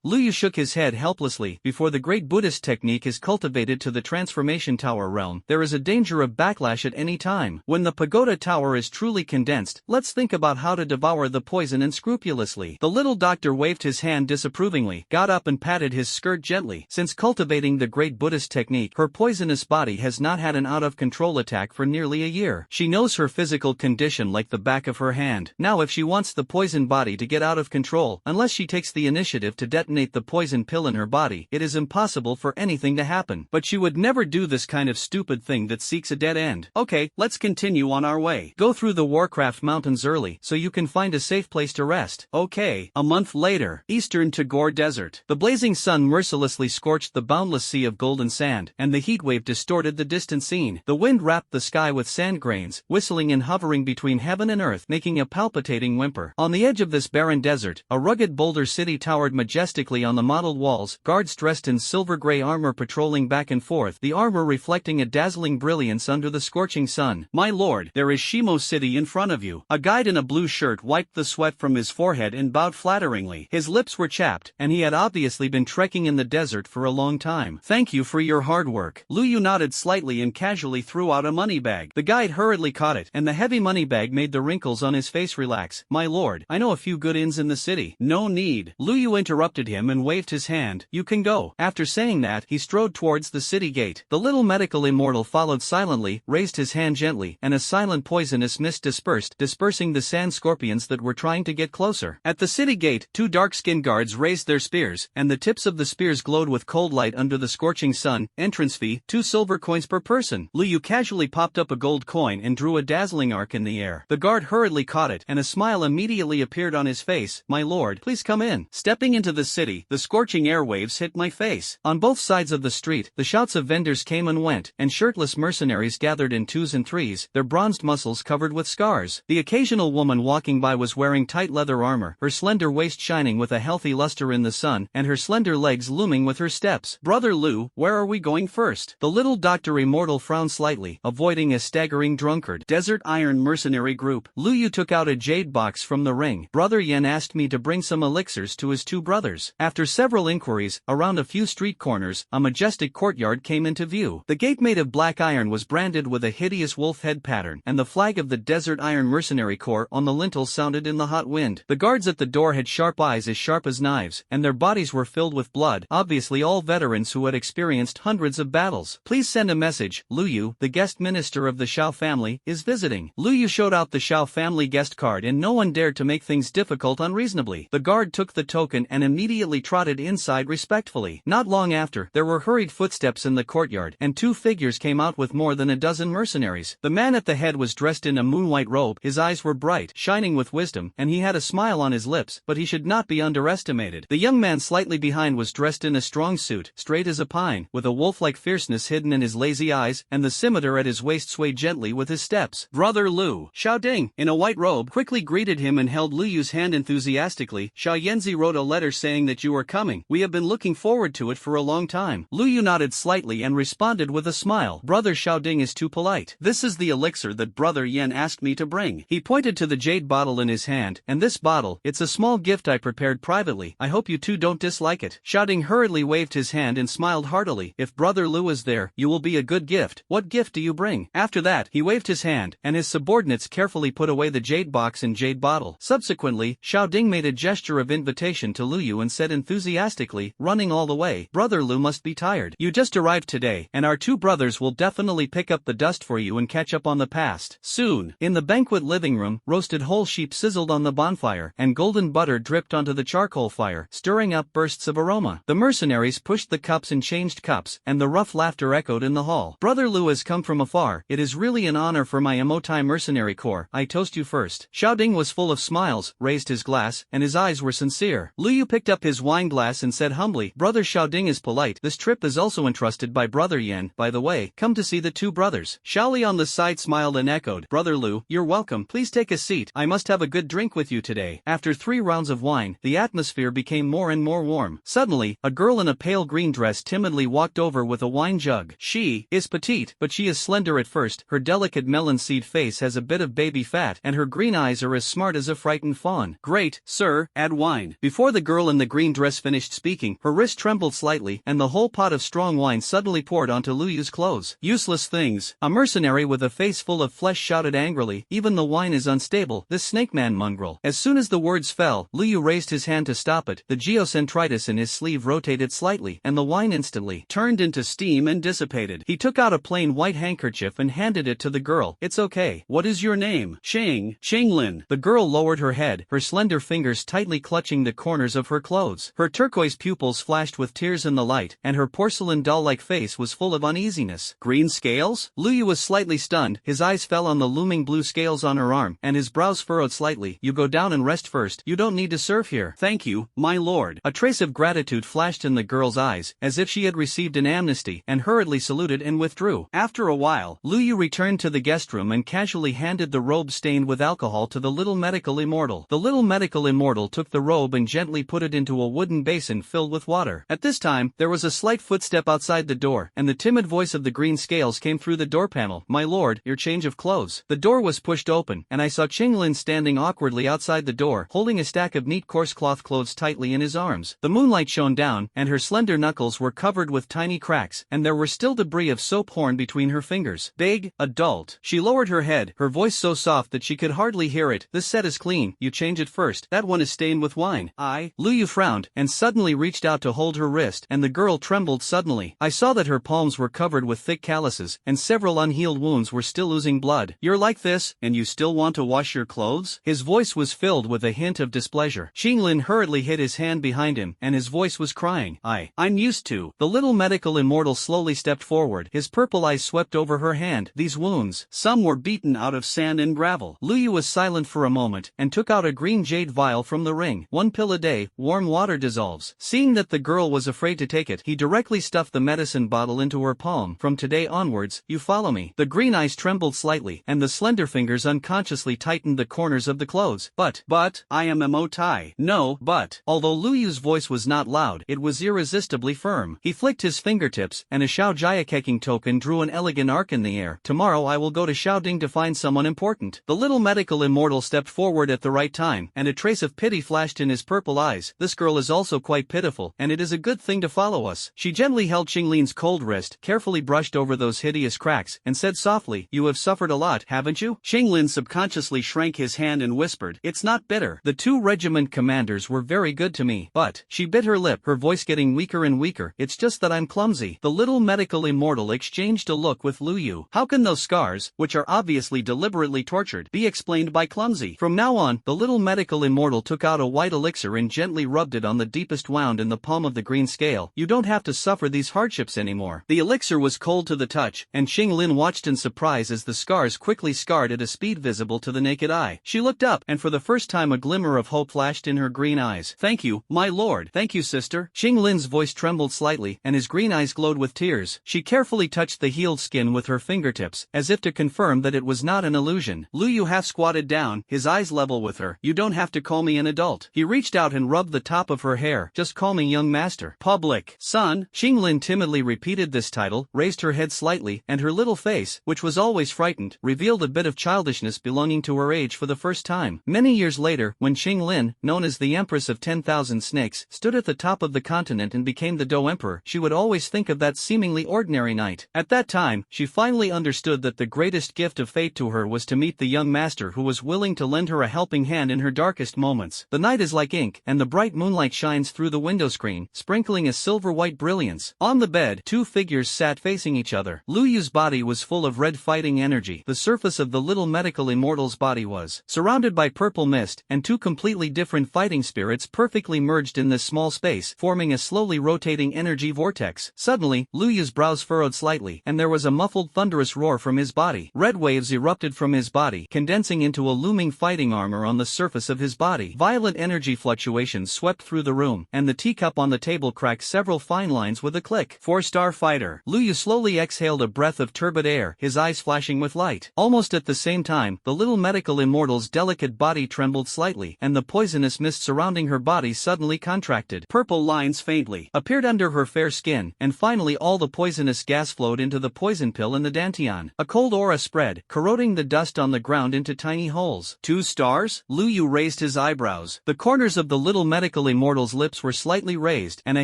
Lu Yu shook his head helplessly. Before the great Buddhist technique is cultivated to the transformation tower realm, there is a danger of backlash at any time. When the pagoda tower is truly condensed, let's think about how to devour the poison unscrupulously. The little doctor waved his hand disapprovingly, got up and patted his skirt gently. Since cultivating the great Buddhist technique, her poisonous body has not had an out-of-control attack for nearly a year. She knows her physical condition like the back of her hand. Now if she wants the poison body to get out of control, unless she takes the initiative to detonate the poison pill in her body, it is impossible for anything to happen. But she would never do this kind of stupid thing that seeks a dead end. Okay, let's continue on our way. Go through the Warcraft Mountains early, so you can find a safe place to rest. Okay. A month later, Eastern Tagore Desert. The blazing sun mercilessly scorched the boundless sea of golden sand, and the heat wave distorted the distant scene. The wind wrapped the sky with sand grains, whistling and hovering between heaven and earth, making a palpitating whimper. On the edge of this barren desert, a rugged boulder city towered majestically on the mottled walls, guards dressed in silver-gray armor patrolling back and forth, the armor reflecting a dazzling brilliance under the scorching sun. My lord, there is Shimo City in front of you. A guide in a blue shirt wiped the sweat from his forehead and bowed flatteringly. His lips were chapped, and he had obviously been trekking in the desert for a long time. Thank you for your hard work. Lu Yu nodded slightly and casually threw out a money bag. The guide hurriedly caught it, and the heavy money bag made the wrinkles on his face relax. My lord, I know a few good inns in the city. No need. Lu Yu interrupted him and waved his hand. You can go. After saying that, he strode towards the city gate. The little medical immortal followed silently, raised his hand gently, and a silent poisonous mist dispersing the sand scorpions that were trying to get closer. At the city gate, two dark-skinned guards raised their spears, and the tips of the spears glowed with cold light under the scorching sun. Entrance fee, 2 silver coins per person. Lu Yu casually popped up a gold coin and drew a dazzling arc in the air. The guard hurriedly caught it, and a smile immediately appeared on his face. My lord, please come in. Stepping into the city, the scorching airwaves hit my face. On both sides of the street, the shouts of vendors came and went, and shirtless mercenaries gathered in 2s and 3s, their bronzed muscles covered with scars. The occasional woman walking by was wearing tight leather armor, her slender waist shining with a healthy luster in the sun, and her slender legs looming with her steps. Brother Lu, where are we going first? The little doctor immortal frowned slightly, avoiding a staggering drunkard. Desert Iron Mercenary Group. Lu Yu took out a jade box from the ring. Brother Yen asked me to bring some elixirs to his 2 brothers. After several inquiries, around a few street corners, a majestic courtyard came into view. The gate made of black iron was branded with a hideous wolf head pattern, and the flag of the Desert Iron Mercenary Corps on the lintel sounded in the hot wind. The guards at the door had sharp eyes as sharp as knives, and their bodies were filled with blood, obviously all veterans who had experienced hundreds of battles. Please send a message. Lu Yu, the guest minister of the Shao family, is visiting. Lu Yu showed out the Shao family guest card, and no one dared to make things difficult unreasonably. The guard took the token and immediately trotted inside respectfully. Not long after, there were hurried footsteps in the courtyard, and 2 figures came out with more than a dozen mercenaries. The man at the head was dressed in a moon-white robe, his eyes were bright, shining with wisdom, and he had a smile on his lips, but he should not be underestimated. The young man slightly behind was dressed in a strong suit, straight as a pine, with a wolf-like fierceness hidden in his lazy eyes, and the scimitar at his waist swayed gently with his steps. Brother Lu, Xiao Ding, in a white robe, quickly greeted him and held Lu Yu's hand enthusiastically. Xiao Yanzi wrote a letter saying that you were coming. We have been looking forward to it for a long time. Lu Yu nodded slightly and responded with a smile. Brother Xiao Ding is too polite. This is the elixir that Brother Yen asked me to bring. He pointed to the jade bottle in his hand, and this bottle, it's a small gift I prepared privately. I hope you two don't dislike it. Xiao Ding hurriedly waved his hand and smiled heartily. If Brother Lu is there, you will be a good gift. What gift do you bring? After that, he waved his hand, and his subordinates carefully put away the jade box and jade bottle. Subsequently, Xiao Ding made a gesture of invitation to Lu Yu and said enthusiastically, running all the way, Brother Lu must be tired. You just arrived today, and our 2 brothers will definitely pick up the dust for you and catch up on the past. Soon. In the banquet living room, roasted whole sheep sizzled on the bonfire, and golden butter dripped onto the charcoal fire, stirring up bursts of aroma. The mercenaries pushed the cups and changed cups, and the rough laughter echoed in the hall. Brother Lu has come from afar. It is really an honor for my Emotai Mercenary Corps. I toast you first. Xiao Ding was full of smiles, raised his glass, and his eyes were sincere. Lu Yu picked up his wine glass and said humbly, Brother Xiao Ding is polite. This trip is also entrusted by Brother Yen. By the way, come to see the 2 brothers. Xiao Li on the side smiled and echoed, Brother Lu, you're welcome. Please take a seat. I must have a good drink with you today. After 3 rounds of wine, the atmosphere became more and more warm. Suddenly, a girl in a pale green dress timidly walked over with a wine jug. She is petite, but she is slender at first. Her delicate melon seed face has a bit of baby fat, and her green eyes are as smart as a frightened fawn. Great, sir, add wine. Before Before the girl in the green dress finished speaking, her wrist trembled slightly and the whole pot of strong wine suddenly poured onto Lu Yu's clothes. Useless things. A mercenary with a face full of flesh shouted angrily, even the wine is unstable, this snake man mongrel. As soon as the words fell, Lu Yu raised his hand to stop it, the geocentritis in his sleeve rotated slightly, and the wine instantly turned into steam and dissipated. He took out a plain white handkerchief and handed it to the girl. It's okay. What is your name? Qinglin. The girl lowered her head, her slender fingers tightly clutching the corners of her clothes. Her turquoise pupils flashed with tears in the light, and her porcelain doll-like face was full of uneasiness. Green scales? Lu Yu was slightly stunned, his eyes fell on the looming blue scales on her arm, and his brows furrowed slightly. You go down and rest first. You don't need to serve here. Thank you, my lord. A trace of gratitude flashed in the girl's eyes, as if she had received an amnesty, and hurriedly saluted and withdrew. After a while, Lu Yu returned to the guest room and casually handed the robe stained with alcohol to the little medical immortal. The little medical immortal took the robe and gently put it into a wooden basin filled with water. At this time, there was a slight footstep outside the door, and the timid voice of the green scales came through the door panel. My lord, your change of clothes. The door was pushed open, and I saw Qinglin standing awkwardly outside the door, holding a stack of neat coarse cloth clothes tightly in his arms. The moonlight shone down, and her slender knuckles were covered with tiny cracks, and there were still debris of soap horn between her fingers. Big, adult. She lowered her head, her voice so soft that she could hardly hear it. This set is clean, you change it first. That one is stained with wine. Lu Yu frowned, and suddenly reached out to hold her wrist, and the girl trembled suddenly. I saw that her palms were covered with thick calluses, and several unhealed wounds were still oozing blood. You're like this, and you still want to wash your clothes? His voice was filled with a hint of displeasure. Qinglin hurriedly hid his hand behind him, and his voice was crying. I'm used to. The little medical immortal slowly stepped forward, his purple eyes swept over her hand. These wounds, some were beaten out of sand and gravel. Lu Yu was silent for a moment, and took out a green jade vial from the ring. 1 pill a day, warm water dissolves. Seeing that the girl was afraid to take it, he directly stuffed the medicine bottle into her palm. From today onwards, you follow me. The green eyes trembled slightly, and the slender fingers unconsciously tightened the corners of the clothes. But, I am Mo Tai. No, but. Although Lu Yu's voice was not loud, it was irresistibly firm. He flicked his fingertips, and a Shao Jiakeking token drew an elegant arc in the air. Tomorrow I will go to Shaoding to find someone important. The little medical immortal stepped forward at the right time, and a trace of pity flashed in his purple eyes. This girl is also quite pitiful, and it is a good thing to follow us. She gently held Qinglin's cold wrist, carefully brushed over those hideous cracks, and said softly, you have suffered a lot, haven't you? Qinglin subconsciously shrank his hand and whispered, it's not bitter. The 2 regiment commanders were very good to me, but, she bit her lip, her voice getting weaker and weaker, it's just that I'm clumsy. The little medical immortal exchanged a look with Lu Yu. How can those scars, which are obviously deliberately tortured, be explained by clumsy? From now on, the little medical immortal took out a white elixir and gently rubbed it on the deepest wound in the palm of the green scale. You don't have to suffer these hardships anymore. The elixir was cold to the touch, and Qinglin watched in surprise as the scars quickly scarred at a speed visible to the naked eye. She looked up, and for the first time a glimmer of hope flashed in her green eyes. Thank you, my lord. Thank you, sister. Qinglin's voice trembled slightly, and his green eyes glowed with tears. She carefully touched the healed skin with her fingertips, as if to confirm that it was not an illusion. Lu Yu half squatted down, his eyes level with her. You don't have to call me an adult. He reached out and rubbed the top of her hair. Just call me young master. Public son. Qinglin timidly repeated this title, raised her head slightly, and her little face, which was always frightened, revealed a bit of childishness belonging to her age for the first time. Many years later, when Qinglin, known as the Empress of 10,000 Snakes, stood at the top of the continent and became the Dou Emperor, she would always think of that seemingly ordinary night. At that time, she finally understood that the greatest gift of fate to her was to meet the young master who was willing to lend her a helping hand in her darkest moments. The night is like ink, and the bright moonlight shines through the window screen, sprinkling a silver-white brilliance. On the bed, 2 figures sat facing each other. Lu Yu's body was full of red fighting energy. The surface of the little medical immortal's body was surrounded by purple mist, and 2 completely different fighting spirits perfectly merged in this small space, forming a slowly rotating energy vortex. Suddenly, Lu Yu's brows furrowed slightly, and there was a muffled thunderous roar from his body. Red waves erupted from his body, condensing into a looming fighting armor on the surface of his body. Violent energy fluctuations swept through the room, and the teacup on the table cracked several fine lines with a click. 4-star fighter. Lu Yu slowly exhaled a breath of turbid air, his eyes flashing with light. Almost at the same time, the little medical immortal's delicate body trembled slightly, and the poisonous mist surrounding her body suddenly contracted. Purple lines faintly appeared under her fair skin, and finally all the poisonous gas flowed into the poison pill in the dantian. A cold aura spread, corroding the dust on the ground into tiny holes. 2 stars? Lu Yu raised his eyebrows. The corners of the little medical immortal's lips were slightly raised, and a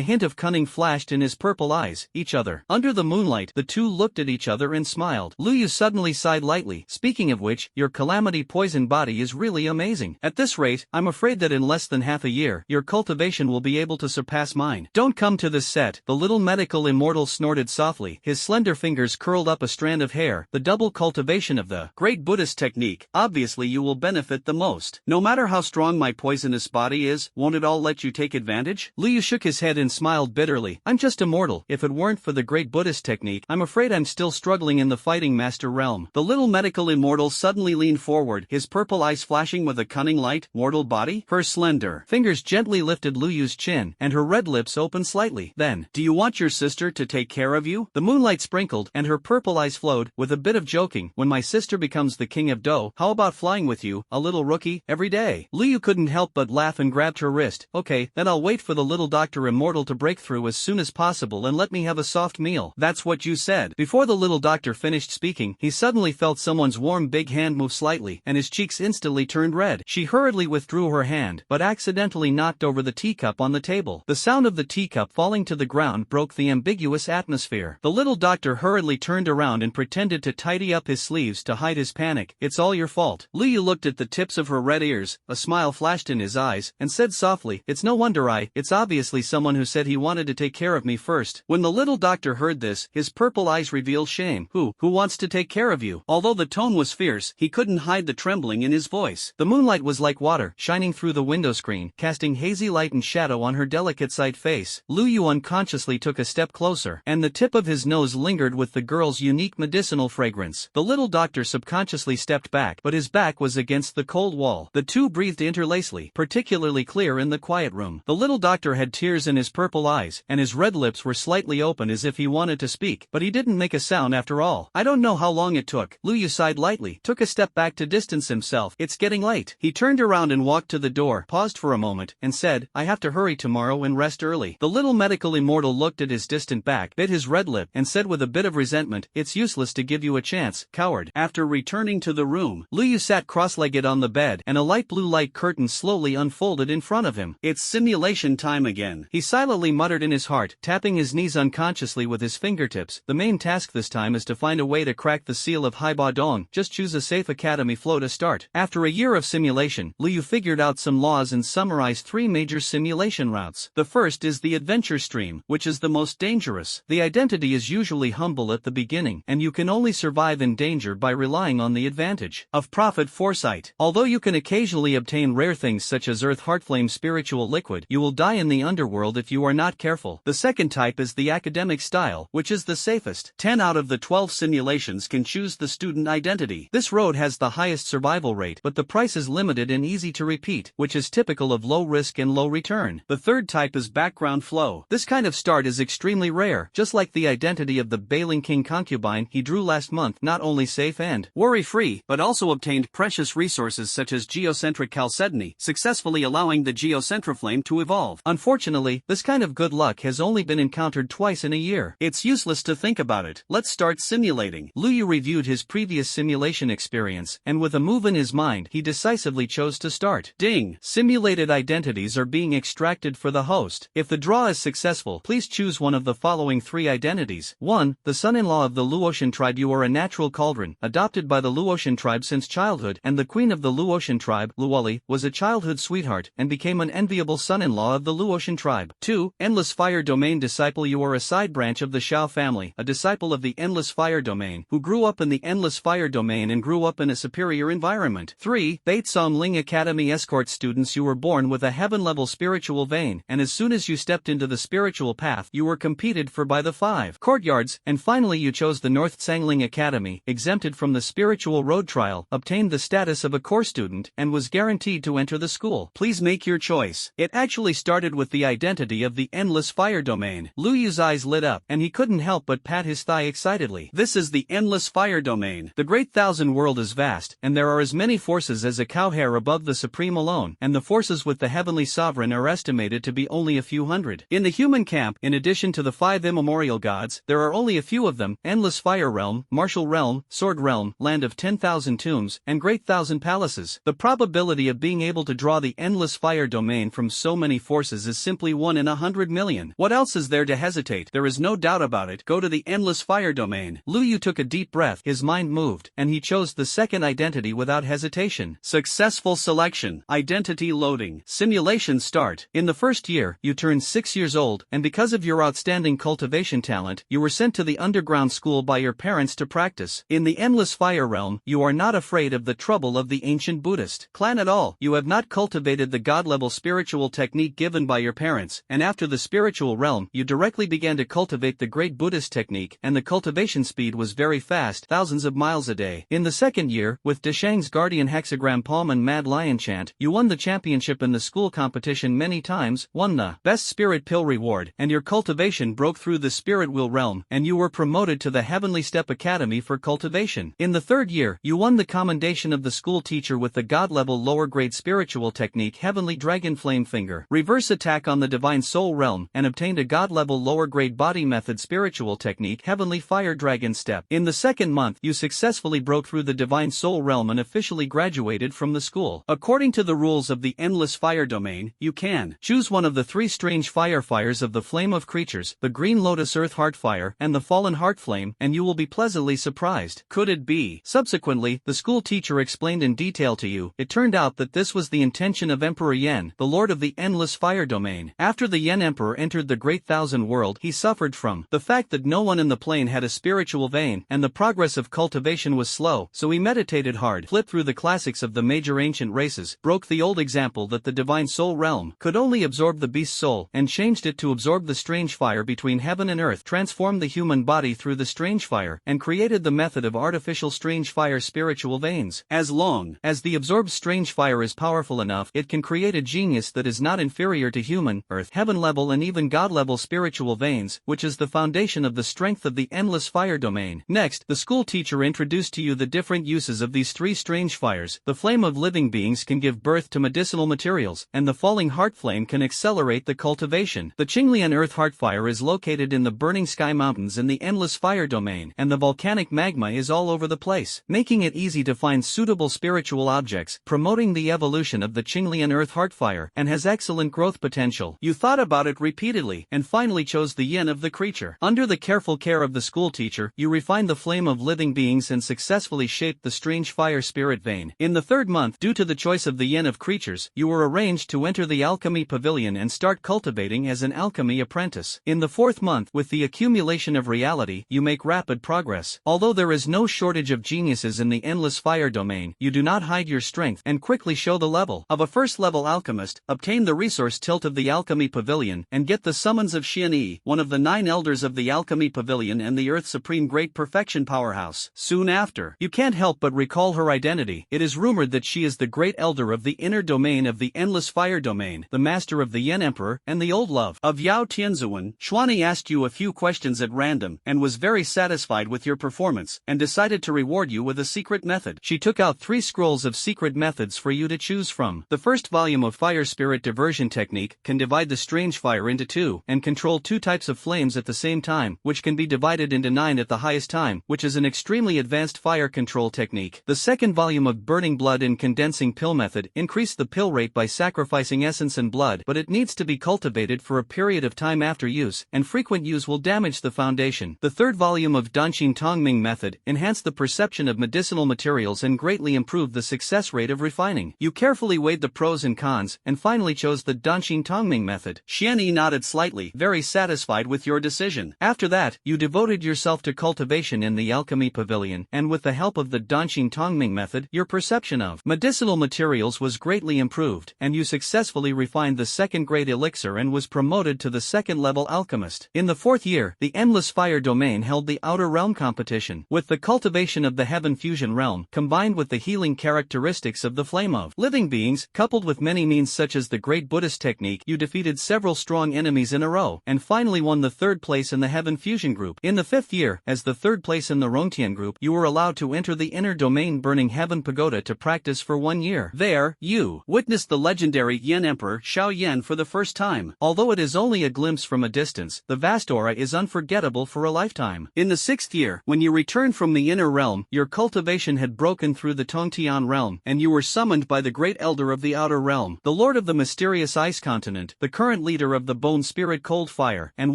hint of cunning flashed in his purple eyes. Each other. Under the moonlight, the two looked at each other and smiled. Lu Yu suddenly sighed lightly. Speaking of which, your calamity poison body is really amazing. At this rate, I'm afraid that in less than half a year, your cultivation will be able to surpass mine. Don't come to this set. The little medical immortal snorted softly. His slender fingers curled up a strand of hair. The double cultivation of the great Buddhist technique. Obviously you will benefit the most. No matter how strong my poisonous body is, won't it all let you take advantage? Lu Yu shook his head and smiled bitterly. I'm just immortal. If it weren't for the great Buddhist technique, I'm afraid I'm still struggling in the fighting master realm. The little medical immortal suddenly leaned forward, his purple eyes flashing with a cunning light. Mortal body? Her slender fingers gently lifted Lu Yu's chin, and her red lips opened slightly. Then, do you want your sister to take care of you? The moonlight sprinkled, and her purple eyes flowed, with a bit of joking. When my sister becomes the king of Do, how about flying with you, a little rookie, every day? Lu Yu couldn't help but laugh and grabbed her wrist. Okay, then I'll wait for the little Dr. Immortal to break through as soon as possible and let me have a soft meal. That's what you said. Before the little doctor finished speaking, he suddenly felt someone's warm big hand move slightly, and his cheeks instantly turned red. She hurriedly withdrew her hand, but accidentally knocked over the teacup on the table. The sound of the teacup falling to the ground broke the ambiguous atmosphere. The little doctor hurriedly turned around and pretended to tidy up his sleeves to hide his panic. It's all your fault. Lu Yu looked at the tips of her red ears, a smile flashed in his eyes, and said softly, it's no wonder it's obviously someone who said he wanted to take care of me first. When the little doctor heard this, his purple eyes revealed shame. Who wants to take care of you? Although the tone was fierce, he couldn't hide the trembling in his voice. The moonlight was like water, shining through the window screen, casting hazy light and shadow on her delicate side face. Lu Yu unconsciously took a step closer, and the tip of his nose lingered with the girl's unique medicinal fragrance. The little doctor subconsciously stepped back, but his back was against the cold wall. The two breathed interlacedly, particularly clear in the quiet room. The little doctor had tears in his purple eyes, and his red lips were slightly open as if he wanted to speak, but he didn't make a sound after all. I don't know how long it took. Lu Yu sighed lightly, took a step back to distance himself. It's getting late. He turned around and walked to the door, paused for a moment, and said, I have to hurry tomorrow and rest early. The little medical immortal looked at his distant back, bit his red lip, and said with a bit of resentment, it's useless to give you a chance, coward. After returning to the room, Lu Yu sat cross-legged on the bed, and a light blue light curtain slowly unfolded in front of him. It's simulation time again. He silently muttered in his heart, tapping his knees unconsciously with his fingertips. The main task this time is to find a way to crack the seal of Haiba Dong. Just choose a safe academy flow to start. After a year of simulation, Lu Yu figured out some laws and summarized 3 major simulation routes. The first is the adventure stream, which is the most dangerous. The identity is usually humble at the beginning, and you can only survive in danger by relying on the advantage of prophet foresight. Although you can occasionally obtain rare things such as Earth Heartflame spiritual liquid, you will die in the underworld if you are not careful. The second type is the academic style, which is the safest. 10 out of the 12 simulations can choose the student identity. This road has the highest survival rate, but the price is limited and easy to repeat, which is typical of low risk and low return. The third type is background flow. This kind of start is extremely rare. Just like the identity of the Bailing King concubine he drew last month, not only safe and worry-free, but also obtained precious resources such as geocentric chalcedony, successfully allowing the geocentriflame to evolve. Unfortunately, this kind of good luck has only been encountered twice in a year. It's useless to think about it. Let's start simulating. Lu Yu reviewed his previous simulation experience, and with a move in his mind, he decisively chose to start. Ding! Simulated identities are being extracted for the host. If the draw is successful, please choose one of the following 3 identities. 1. The son-in-law of the Luotian tribe. You are a natural cauldron, adopted by the Luotian tribe since childhood, and the queen of the Luotian tribe, Luoli, was a childhood sweetheart, and became an enviable son-in-law of the Luotian tribe. 2. Endless Fire Domain disciple. You are a side branch of the Shao family, a disciple of the Endless Fire Domain, who grew up in the Endless Fire Domain and grew up in a superior environment. 3. Beit Som Ling Academy escort students. You were born with a heaven-level spiritual vein, and as soon as you stepped into the spiritual path, you were competed for by the 5 courtyards, and finally you chose the North Sangling Academy, exempted from the spiritual road trial, obtained the status of a core student, and was guaranteed to enter the school. Please make your choice. It actually started with the identity of the Endless Fire Domain. Lu Yu's eyes lit up, and he couldn't help but pat his thigh excitedly. This is the Endless Fire Domain. The Great Thousand World is vast, and there are as many forces as a cow hair above the Supreme alone, and the forces with the Heavenly Sovereign are estimated to be only a few hundred. In the human camp, in addition to the 5 immemorial gods, there are only a few of them: Endless Fire Realm, Martial Realm, Sword Realm, Land of 10,000 Tombs, and Great Thousand Palaces. The probability of being able to draw the Endless endless fire domain from so many forces is simply 1 in 100 million. What else is there to hesitate? There is no doubt about it. Go to the endless fire domain. Lu Yu took a deep breath, his mind moved, and he chose the second identity without hesitation. Successful selection. Identity loading. Simulation start. In the first year, you turned 6 years old, and because of your outstanding cultivation talent, you were sent to the underground school by your parents to practice. In the endless fire realm, you are not afraid of the trouble of the ancient Buddhist clan at all. You have not cultivated the god-level spiritual technique given by your parents, and after the spiritual realm, you directly began to cultivate the great Buddhist technique, and the cultivation speed was very fast, thousands of miles a day. In the second year, with Deshang's guardian hexagram palm and mad lion chant, you won the championship in the school competition many times, won the best spirit pill reward, and your cultivation broke through the spirit wheel realm, and you were promoted to the Heavenly Step Academy for cultivation. In the third year, you won the commendation of the school teacher with the god-level lower-grade spiritual technique Heavenly Dragon Flame Finger, reverse attack on the divine soul realm, and obtained a god-level lower-grade body method spiritual technique Heavenly Fire Dragon Step. In the second month, you successfully broke through the divine soul realm and officially graduated from the school. According to the rules of the endless fire domain, you can choose one of the 3 strange fires of the flame of creatures, the green lotus earth heart fire, and the fallen heart flame, and you will be pleasantly surprised. Could it be? Subsequently, the school teacher explained in detail to you. It turned out that this was the intention of Emperor Yen, the lord of the endless fire domain. After the Yen Emperor entered the Great Thousand World, he suffered from the fact that no one in the plane had a spiritual vein, and the progress of cultivation was slow, so he meditated hard, flipped through the classics of the major ancient races, broke the old example that the divine soul realm could only absorb the beast soul, and changed it to absorb the strange fire between heaven and earth, transformed the human body through the strange fire, and created the method of artificial strange fire spiritual veins. As long as the absorbed strange fire is powerful enough, it can create a genius that is not inferior to human, earth, heaven level and even god level spiritual veins, which is the foundation of the strength of the endless fire domain. Next, the school teacher introduced to you the different uses of these 3 strange fires. The flame of living beings can give birth to medicinal materials, and the falling heart flame can accelerate the cultivation. The Qinglian earth heart fire is located in the burning sky mountains in the endless fire domain, and the volcanic magma is all over the place, making it easy to find suitable spiritual objects, promoting the evolution of the Qinglian earth heart fire, and has excellent growth potential. You thought about it repeatedly, and finally chose the yin of the creature. Under the careful care of the school teacher, you refined the flame of living beings and successfully shaped the strange fire spirit vein. In the third month, due to the choice of the yin of creatures, you were arranged to enter the alchemy pavilion and start cultivating as an alchemy apprentice. In the fourth month, with the accumulation of reality, you make rapid progress. Although there is no shortage of geniuses in the endless fire domain, you do not hide your strength and quickly show the level of a first-level alchemist, obtain the resource tilt of the alchemy pavilion, and get the summons of Xian Yi, one of the 9 elders of the alchemy pavilion and the Earth's supreme great perfection powerhouse. Soon after, you can't help but recall her identity. It is rumored that she is the great elder of the inner domain of the endless fire domain, the master of the Yen Emperor, and the old love of Yao Tianzuan. Xuani asked you a few questions at random, and was very satisfied with your performance, and decided to reward you with a secret method. She took out 3 scrolls of secret methods for you to choose from. The first volume of Fire Spirit Diversion Technique can divide the strange fire into 2, and control 2 types of flames at the same time, which can be divided into 9 at the highest time, which is an extremely advanced fire control technique. The second volume of Burning Blood in Condensing Pill Method increased the pill rate by sacrificing essence and blood, but it needs to be cultivated for a period of time after use, and frequent use will damage the foundation. The third volume of Danqing Tongming Method enhanced the perception of medicinal materials and greatly improved the success rate of refining. You carefully weighed the pros and cons, and finally chose the Danqing Tongming Method. Xian Yi nodded slightly, very satisfied with your decision. After that, you devoted yourself to cultivation in the alchemy pavilion, and with the help of the Danqing Tongming Method, your perception of medicinal materials was greatly improved, and you successfully refined the second-grade elixir and was promoted to the second-level alchemist. In the fourth year, the Endless Fire Domain held the Outer Realm competition. With the cultivation of the Heaven Fusion Realm, combined with the healing characteristics of the Flame of Living Beings, coupled with many means such as the Great Buddhist Technique, you defeated several strong enemies in a row, and finally won the 3rd place in the Heaven Fusion Group. In the 5th year, as the 3rd place in the Rongtian Group, you were allowed to enter the Inner Domain Burning Heaven Pagoda to practice for 1 year. There, you witnessed the legendary Yen Emperor Xiao Yan for the first time. Although it is only a glimpse from a distance, the vast aura is unforgettable for a lifetime. In the 6th year, when you returned from the Inner Realm, your cultivation had broken through the Tongtian Realm, and you were summoned by the Great Elder of the Outer outer realm, the lord of the mysterious ice continent, the current leader of the bone spirit cold fire, and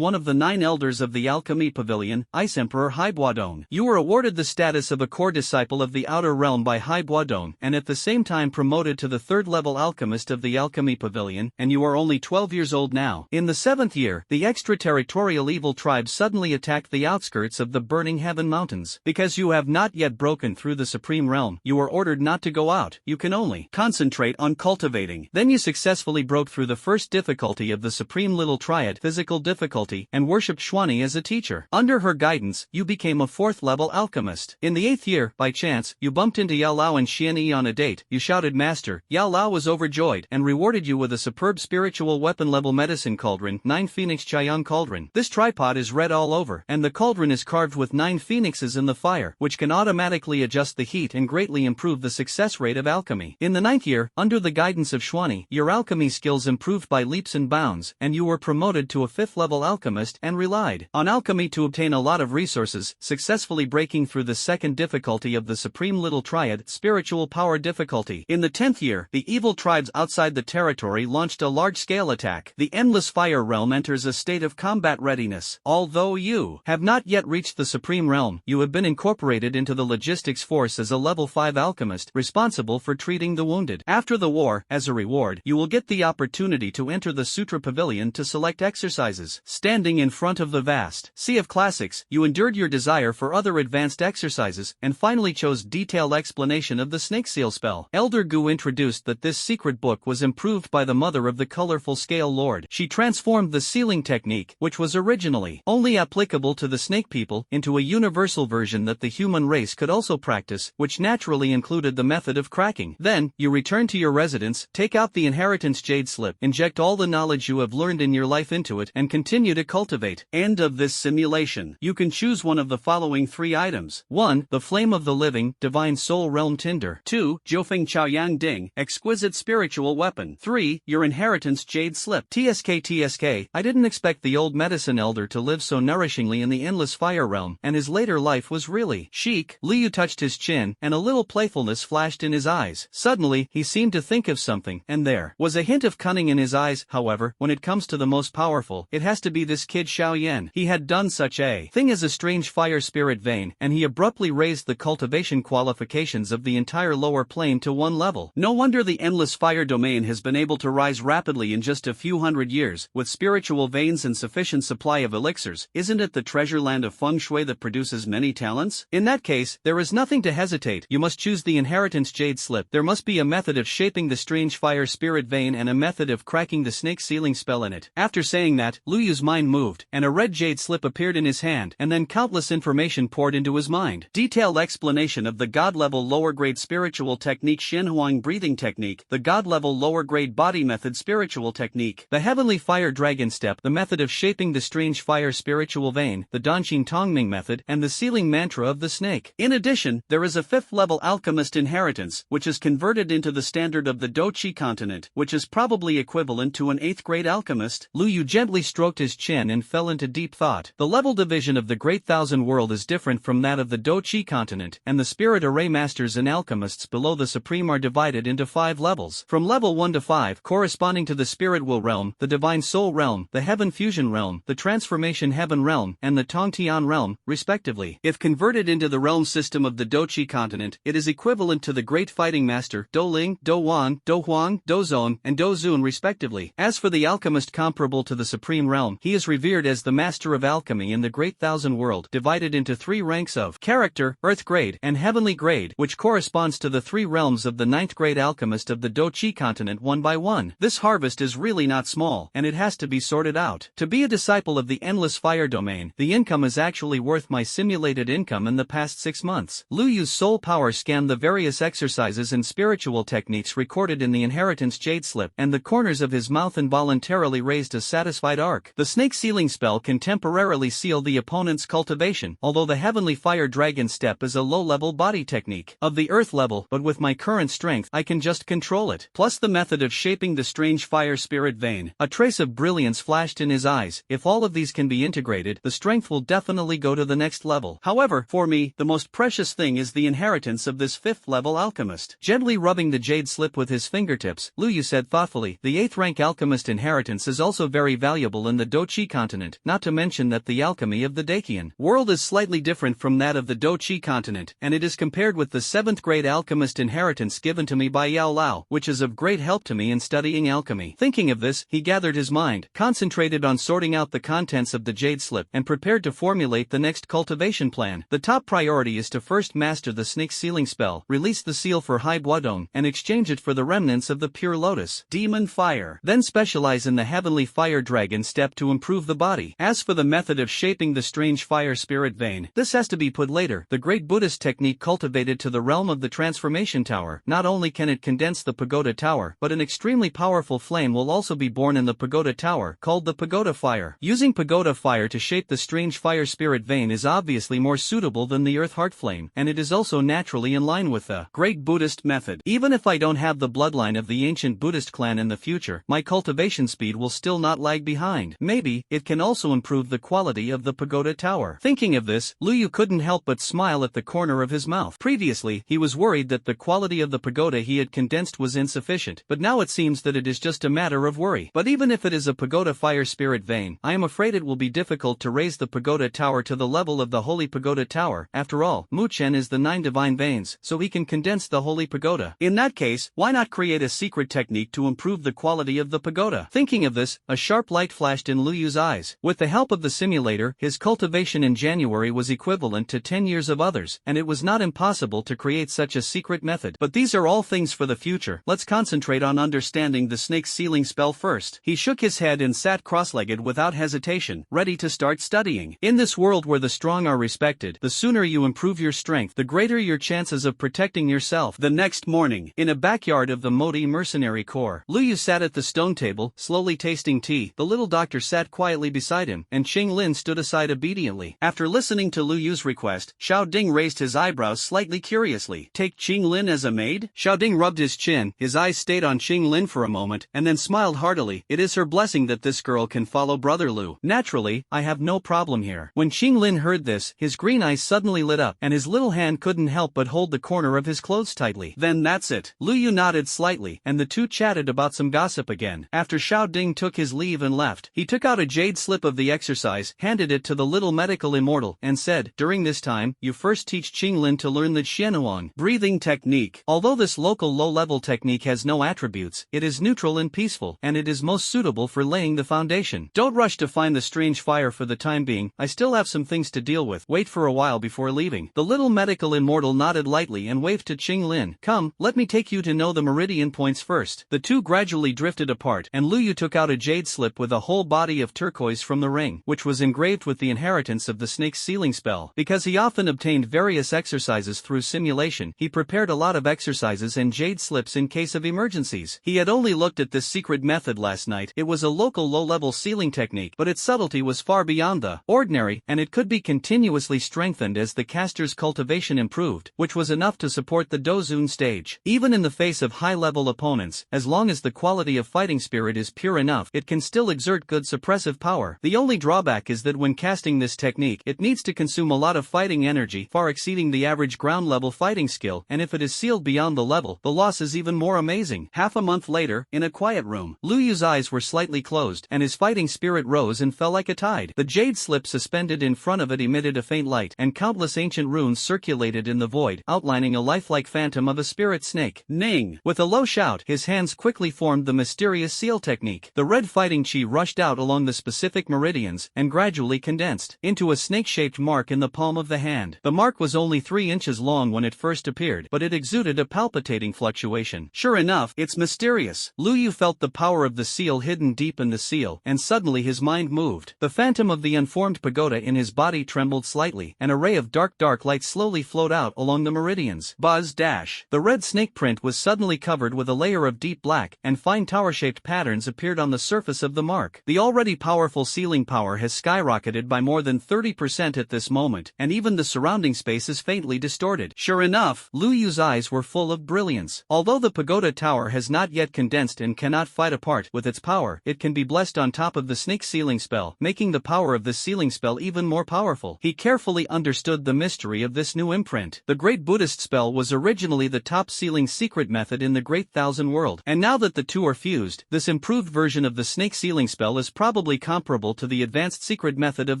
one of the 9 elders of the alchemy pavilion, Ice Emperor Haibuadong. You were awarded the status of a core disciple of the outer realm by Haibuadong, and at the same time promoted to the 3rd level alchemist of the alchemy pavilion, and you are only 12 years old now. In the 7th year, the extraterritorial evil tribe suddenly attacked the outskirts of the Burning Heaven Mountains. Because you have not yet broken through the supreme realm, you are ordered not to go out. You can only concentrate on cultivating. Then you successfully broke through the first difficulty of the supreme little triad, physical difficulty, and worshipped Xuani as a teacher. Under her guidance, you became a 4th level alchemist. In the 8th year, by chance, you bumped into Yao Lao and Xian Yi on a date. You shouted master. Yao Lao was overjoyed and rewarded you with a superb spiritual weapon level medicine cauldron, 9 Phoenix Chayan cauldron. This tripod is red all over, and the cauldron is carved with 9 phoenixes in the fire, which can automatically adjust the heat and greatly improve the success rate of alchemy. In the 9th year, under the guidance of Xuani, your alchemy skills improved by leaps and bounds, and you were promoted to a 5th level alchemist and relied on alchemy to obtain a lot of resources, successfully breaking through the 2nd difficulty of the supreme little triad, spiritual power difficulty. In the 10th year, the evil tribes outside the territory launched a large-scale attack. The endless fire realm enters a state of combat readiness. Although you have not yet reached the supreme realm, you have been incorporated into the logistics force as a level 5 alchemist, responsible for treating the wounded. After the war, as a reward, you will get the opportunity to enter the Sutra Pavilion to select exercises. Standing in front of the vast sea of classics, you endured your desire for other advanced exercises, and finally chose detailed explanation of the snake seal spell. Elder Gu introduced that this secret book was improved by the mother of the colorful scale lord. She transformed the sealing technique, which was originally only applicable to the snake people, into a universal version that the human race could also practice, which naturally included the method of cracking. Then, you return to your residence, take out the inheritance jade slip, inject all the knowledge you have learned in your life into it, and continue to cultivate. End of this simulation. You can choose one of the following 3 items. 1. The Flame of the Living, Divine Soul Realm Tinder. 2. Jiufeng Chaoyang Ding, Exquisite Spiritual Weapon. 3. Your Inheritance Jade Slip. TSK. I didn't expect the old medicine elder to live so nourishingly in the endless fire realm, and his later life was really chic. Liu touched his chin, and a little playfulness flashed in his eyes. Suddenly, he seemed to think of something, and there was a hint of cunning in his eyes. However, when it comes to the most powerful, it has to be this kid Xiaoyan. He had done such a thing as a strange fire spirit vein, and he abruptly raised the cultivation qualifications of the entire lower plane to 1 level. No wonder the endless fire domain has been able to rise rapidly in just a few hundred years, with spiritual veins and sufficient supply of elixirs. Isn't it the treasure land of feng shui that produces many talents? In that case, there is nothing to hesitate. You must choose the inheritance jade slip. There must be a method of shaping the strange fire spirit vein and a method of cracking the snake sealing spell in it. After saying that, Lu Yu's mind moved, and a red jade slip appeared in his hand, and then countless information poured into his mind. Detailed explanation of the god-level lower-grade spiritual technique Shenhuang breathing technique, the god-level lower-grade body method spiritual technique, the heavenly fire dragon step, the method of shaping the strange fire spiritual vein, the Danxing Tongming method, and the sealing mantra of the snake. In addition, there is a 5th-level alchemist inheritance, which is converted into the standard of the Dochi continent, which is probably equivalent to an 8th-grade alchemist. Lu Yu gently stroked his chin and fell into deep thought. The level division of the Great Thousand World is different from that of the Dochi continent, and the spirit array masters and alchemists below the supreme are divided into 5 levels. From level 1 to 5, corresponding to the spirit will realm, the divine soul realm, the heaven fusion realm, the transformation heaven realm, and the Tongtian realm, respectively. If converted into the realm system of the Dochi continent, it is equivalent to the great fighting master, Do Ling, Do Wan, Do Huang, Do Zone, and Do Zun respectively. As for the alchemist comparable to the supreme realm, he is revered as the master of alchemy in the Great Thousand World, divided into 3 ranks of character, earth grade, and heavenly grade, which corresponds to the 3 realms of the 9th grade alchemist of the Dochi continent one by one. This harvest is really not small, and it has to be sorted out. To be a disciple of the endless fire domain, the income is actually worth my simulated income in the past 6 months. Lu Yu's soul power scanned the various exercises and spiritual techniques recorded in the inheritance jade slip, and the corners of his mouth involuntarily raised a satisfied arc. The snake sealing spell can temporarily seal the opponent's cultivation, although the heavenly fire dragon step is a low-level body technique of the earth level, but with my current strength I can just control it. Plus the method of shaping the strange fire spirit vein. A trace of brilliance flashed in his eyes. If all of these can be integrated, the strength will definitely go to the next level. However, for me, the most precious thing is the inheritance of this 5th level alchemist. Gently rubbing the jade slip with his fingertips. Lu Yu said thoughtfully, the 8th rank alchemist inheritance is also very valuable in the Do-Chi continent, not to mention that the alchemy of the Dakian world is slightly different from that of the Do-Chi continent, and it is compared with the 7th grade alchemist inheritance given to me by Yao Lao, which is of great help to me in studying alchemy. Thinking of this, he gathered his mind, concentrated on sorting out the contents of the jade slip, and prepared to formulate the next cultivation plan. The top priority is to first master the snake sealing spell, release the seal for Hai Buadong, and exchange it for the remnants of the pure lotus demon fire. Then specialize in the heavenly fire dragon step to improve the body. As for the method of shaping the strange fire spirit vein, this has to be put later. The great Buddhist technique cultivated to the realm of the transformation tower. Not only can it condense the pagoda tower, but an extremely powerful flame will also be born in the pagoda tower, called the pagoda fire. Using pagoda fire to shape the strange fire spirit vein is obviously more suitable than the earth heart flame, and it is also naturally in line with the great Buddhist method. Even if I don't have the bloodline of the ancient Buddhist clan in the future, my cultivation speed will still not lag behind. Maybe it can also improve the quality of the pagoda tower. Thinking of this, Lu Yu couldn't help but smile at the corner of his mouth. Previously, he was worried that the quality of the pagoda he had condensed was insufficient, but now it seems that it is just a matter of worry. But even if it is a pagoda fire spirit vein, I am afraid it will be difficult to raise the pagoda tower to the level of the holy pagoda tower. After all, Mu Chen is the 9 divine veins, so he can condense the holy pagoda. In that case, why not create a secret technique to improve the quality of the pagoda? Thinking of this, a sharp light flashed in Lu Yu's eyes. With the help of the simulator, his cultivation in January was equivalent to 10 years of others, and it was not impossible to create such a secret method. But these are all things for the future. Let's concentrate on understanding the snake sealing spell first. He shook his head and sat cross-legged without hesitation, ready to start studying. In this world where the strong are respected, the sooner you improve your strength, the greater your chances of protecting yourself. The next morning, in a backyard of the Modi Mercenary Corps, Lu Yu sat at the stone table, slowly tasting tea. The little doctor sat quietly beside him, and Qing Lin stood aside obediently. After listening to Lu Yu's request, Xiao Ding raised his eyebrows slightly curiously. Take Qing Lin as a maid? Xiao Ding rubbed his chin, his eyes stayed on Qing Lin for a moment, and then smiled heartily. It is her blessing that this girl can follow Brother Lu. Naturally, I have no problem here. When Qing Lin heard this, his green eyes suddenly lit up, and his little hand couldn't help but hold the corner of his clothes tightly. Then that's it. Lu Yu nodded slightly, and the two chatted about some gossip again. After Xiao Ding took his leave and left, he took out a jade slip of the exercise, handed it to the little medical immortal, and said, during this time, you first teach Qing Lin to learn the Xianuang breathing technique. Although this local low-level technique has no attributes, it is neutral and peaceful, and it is most suitable for laying the foundation. Don't rush to find the strange fire for the time being, I still have some things to deal with. Wait for a while before leaving. The little medical immortal nodded lightly and waved to Qing Lin. Come, let me take you to know the meridian points first. The two gradually drifted apart, and Lu Yu took out a jade slip with a whole body of turquoise from the ring, which was engraved with the inheritance of the snake's sealing spell. Because he often obtained various exercises through simulation, he prepared a lot of exercises and jade slips in case of emergencies. He had only looked at this secret method last night. It was a local low-level sealing technique, but its subtlety was far beyond the ordinary, and it could be continuously strengthened as the caster's cultivation improved, which was enough to support the Dozun stage. Even in the face of high-level opponents, as long as the quality of fighting spirit is pure enough, it can still exert good suppressive power. The only drawback is that when casting this technique, it needs to consume a lot of fighting energy, far exceeding the average ground-level fighting skill, and if it is sealed beyond the level, the loss is even more amazing. Half a month later, in a quiet room, Lu Yu's eyes were slightly closed, and his fighting spirit rose and fell like a tide. The jade slip suspended in front of it emitted a faint light, and countless ancient runes circulated in the void, outlining a lifelike phantom of a spirit snake. Ning! With a low shout, his hands quickly formed the mysterious seal technique. The red fighting chi rushed out along the specific meridians, and gradually condensed into a snake-shaped mark in the palm of the hand. The mark was only 3 inches long when it first appeared, but it exuded a palpitating fluctuation. Sure enough, it's mysterious. Lu Yu felt the power of the seal hidden deep in the seal, and suddenly his mind moved. The phantom of the unformed pagoda in his body trembled slightly, and a ray of dark light slowly flowed out along the meridians. Buzz dash. The red snake print was suddenly covered with a layer of deep black, and fine tower-shaped patterns appeared on the surface of the mark. The already powerful sealing power has skyrocketed by more than 30% at this moment, and even the surrounding space is faintly distorted. Sure enough, Lu Yu's eyes were full of brilliance. Although the pagoda tower has not yet condensed and cannot fight apart with its power, it can be blessed on top of the snake sealing spell, making the power of the sealing spell even more powerful. He carefully understood the mystery of this new imprint. The great Buddhist spell was originally the top sealing secret method in the great thousand world. And now that the two are fused, this improved version of the snake sealing spell is probably comparable to the advanced secret method of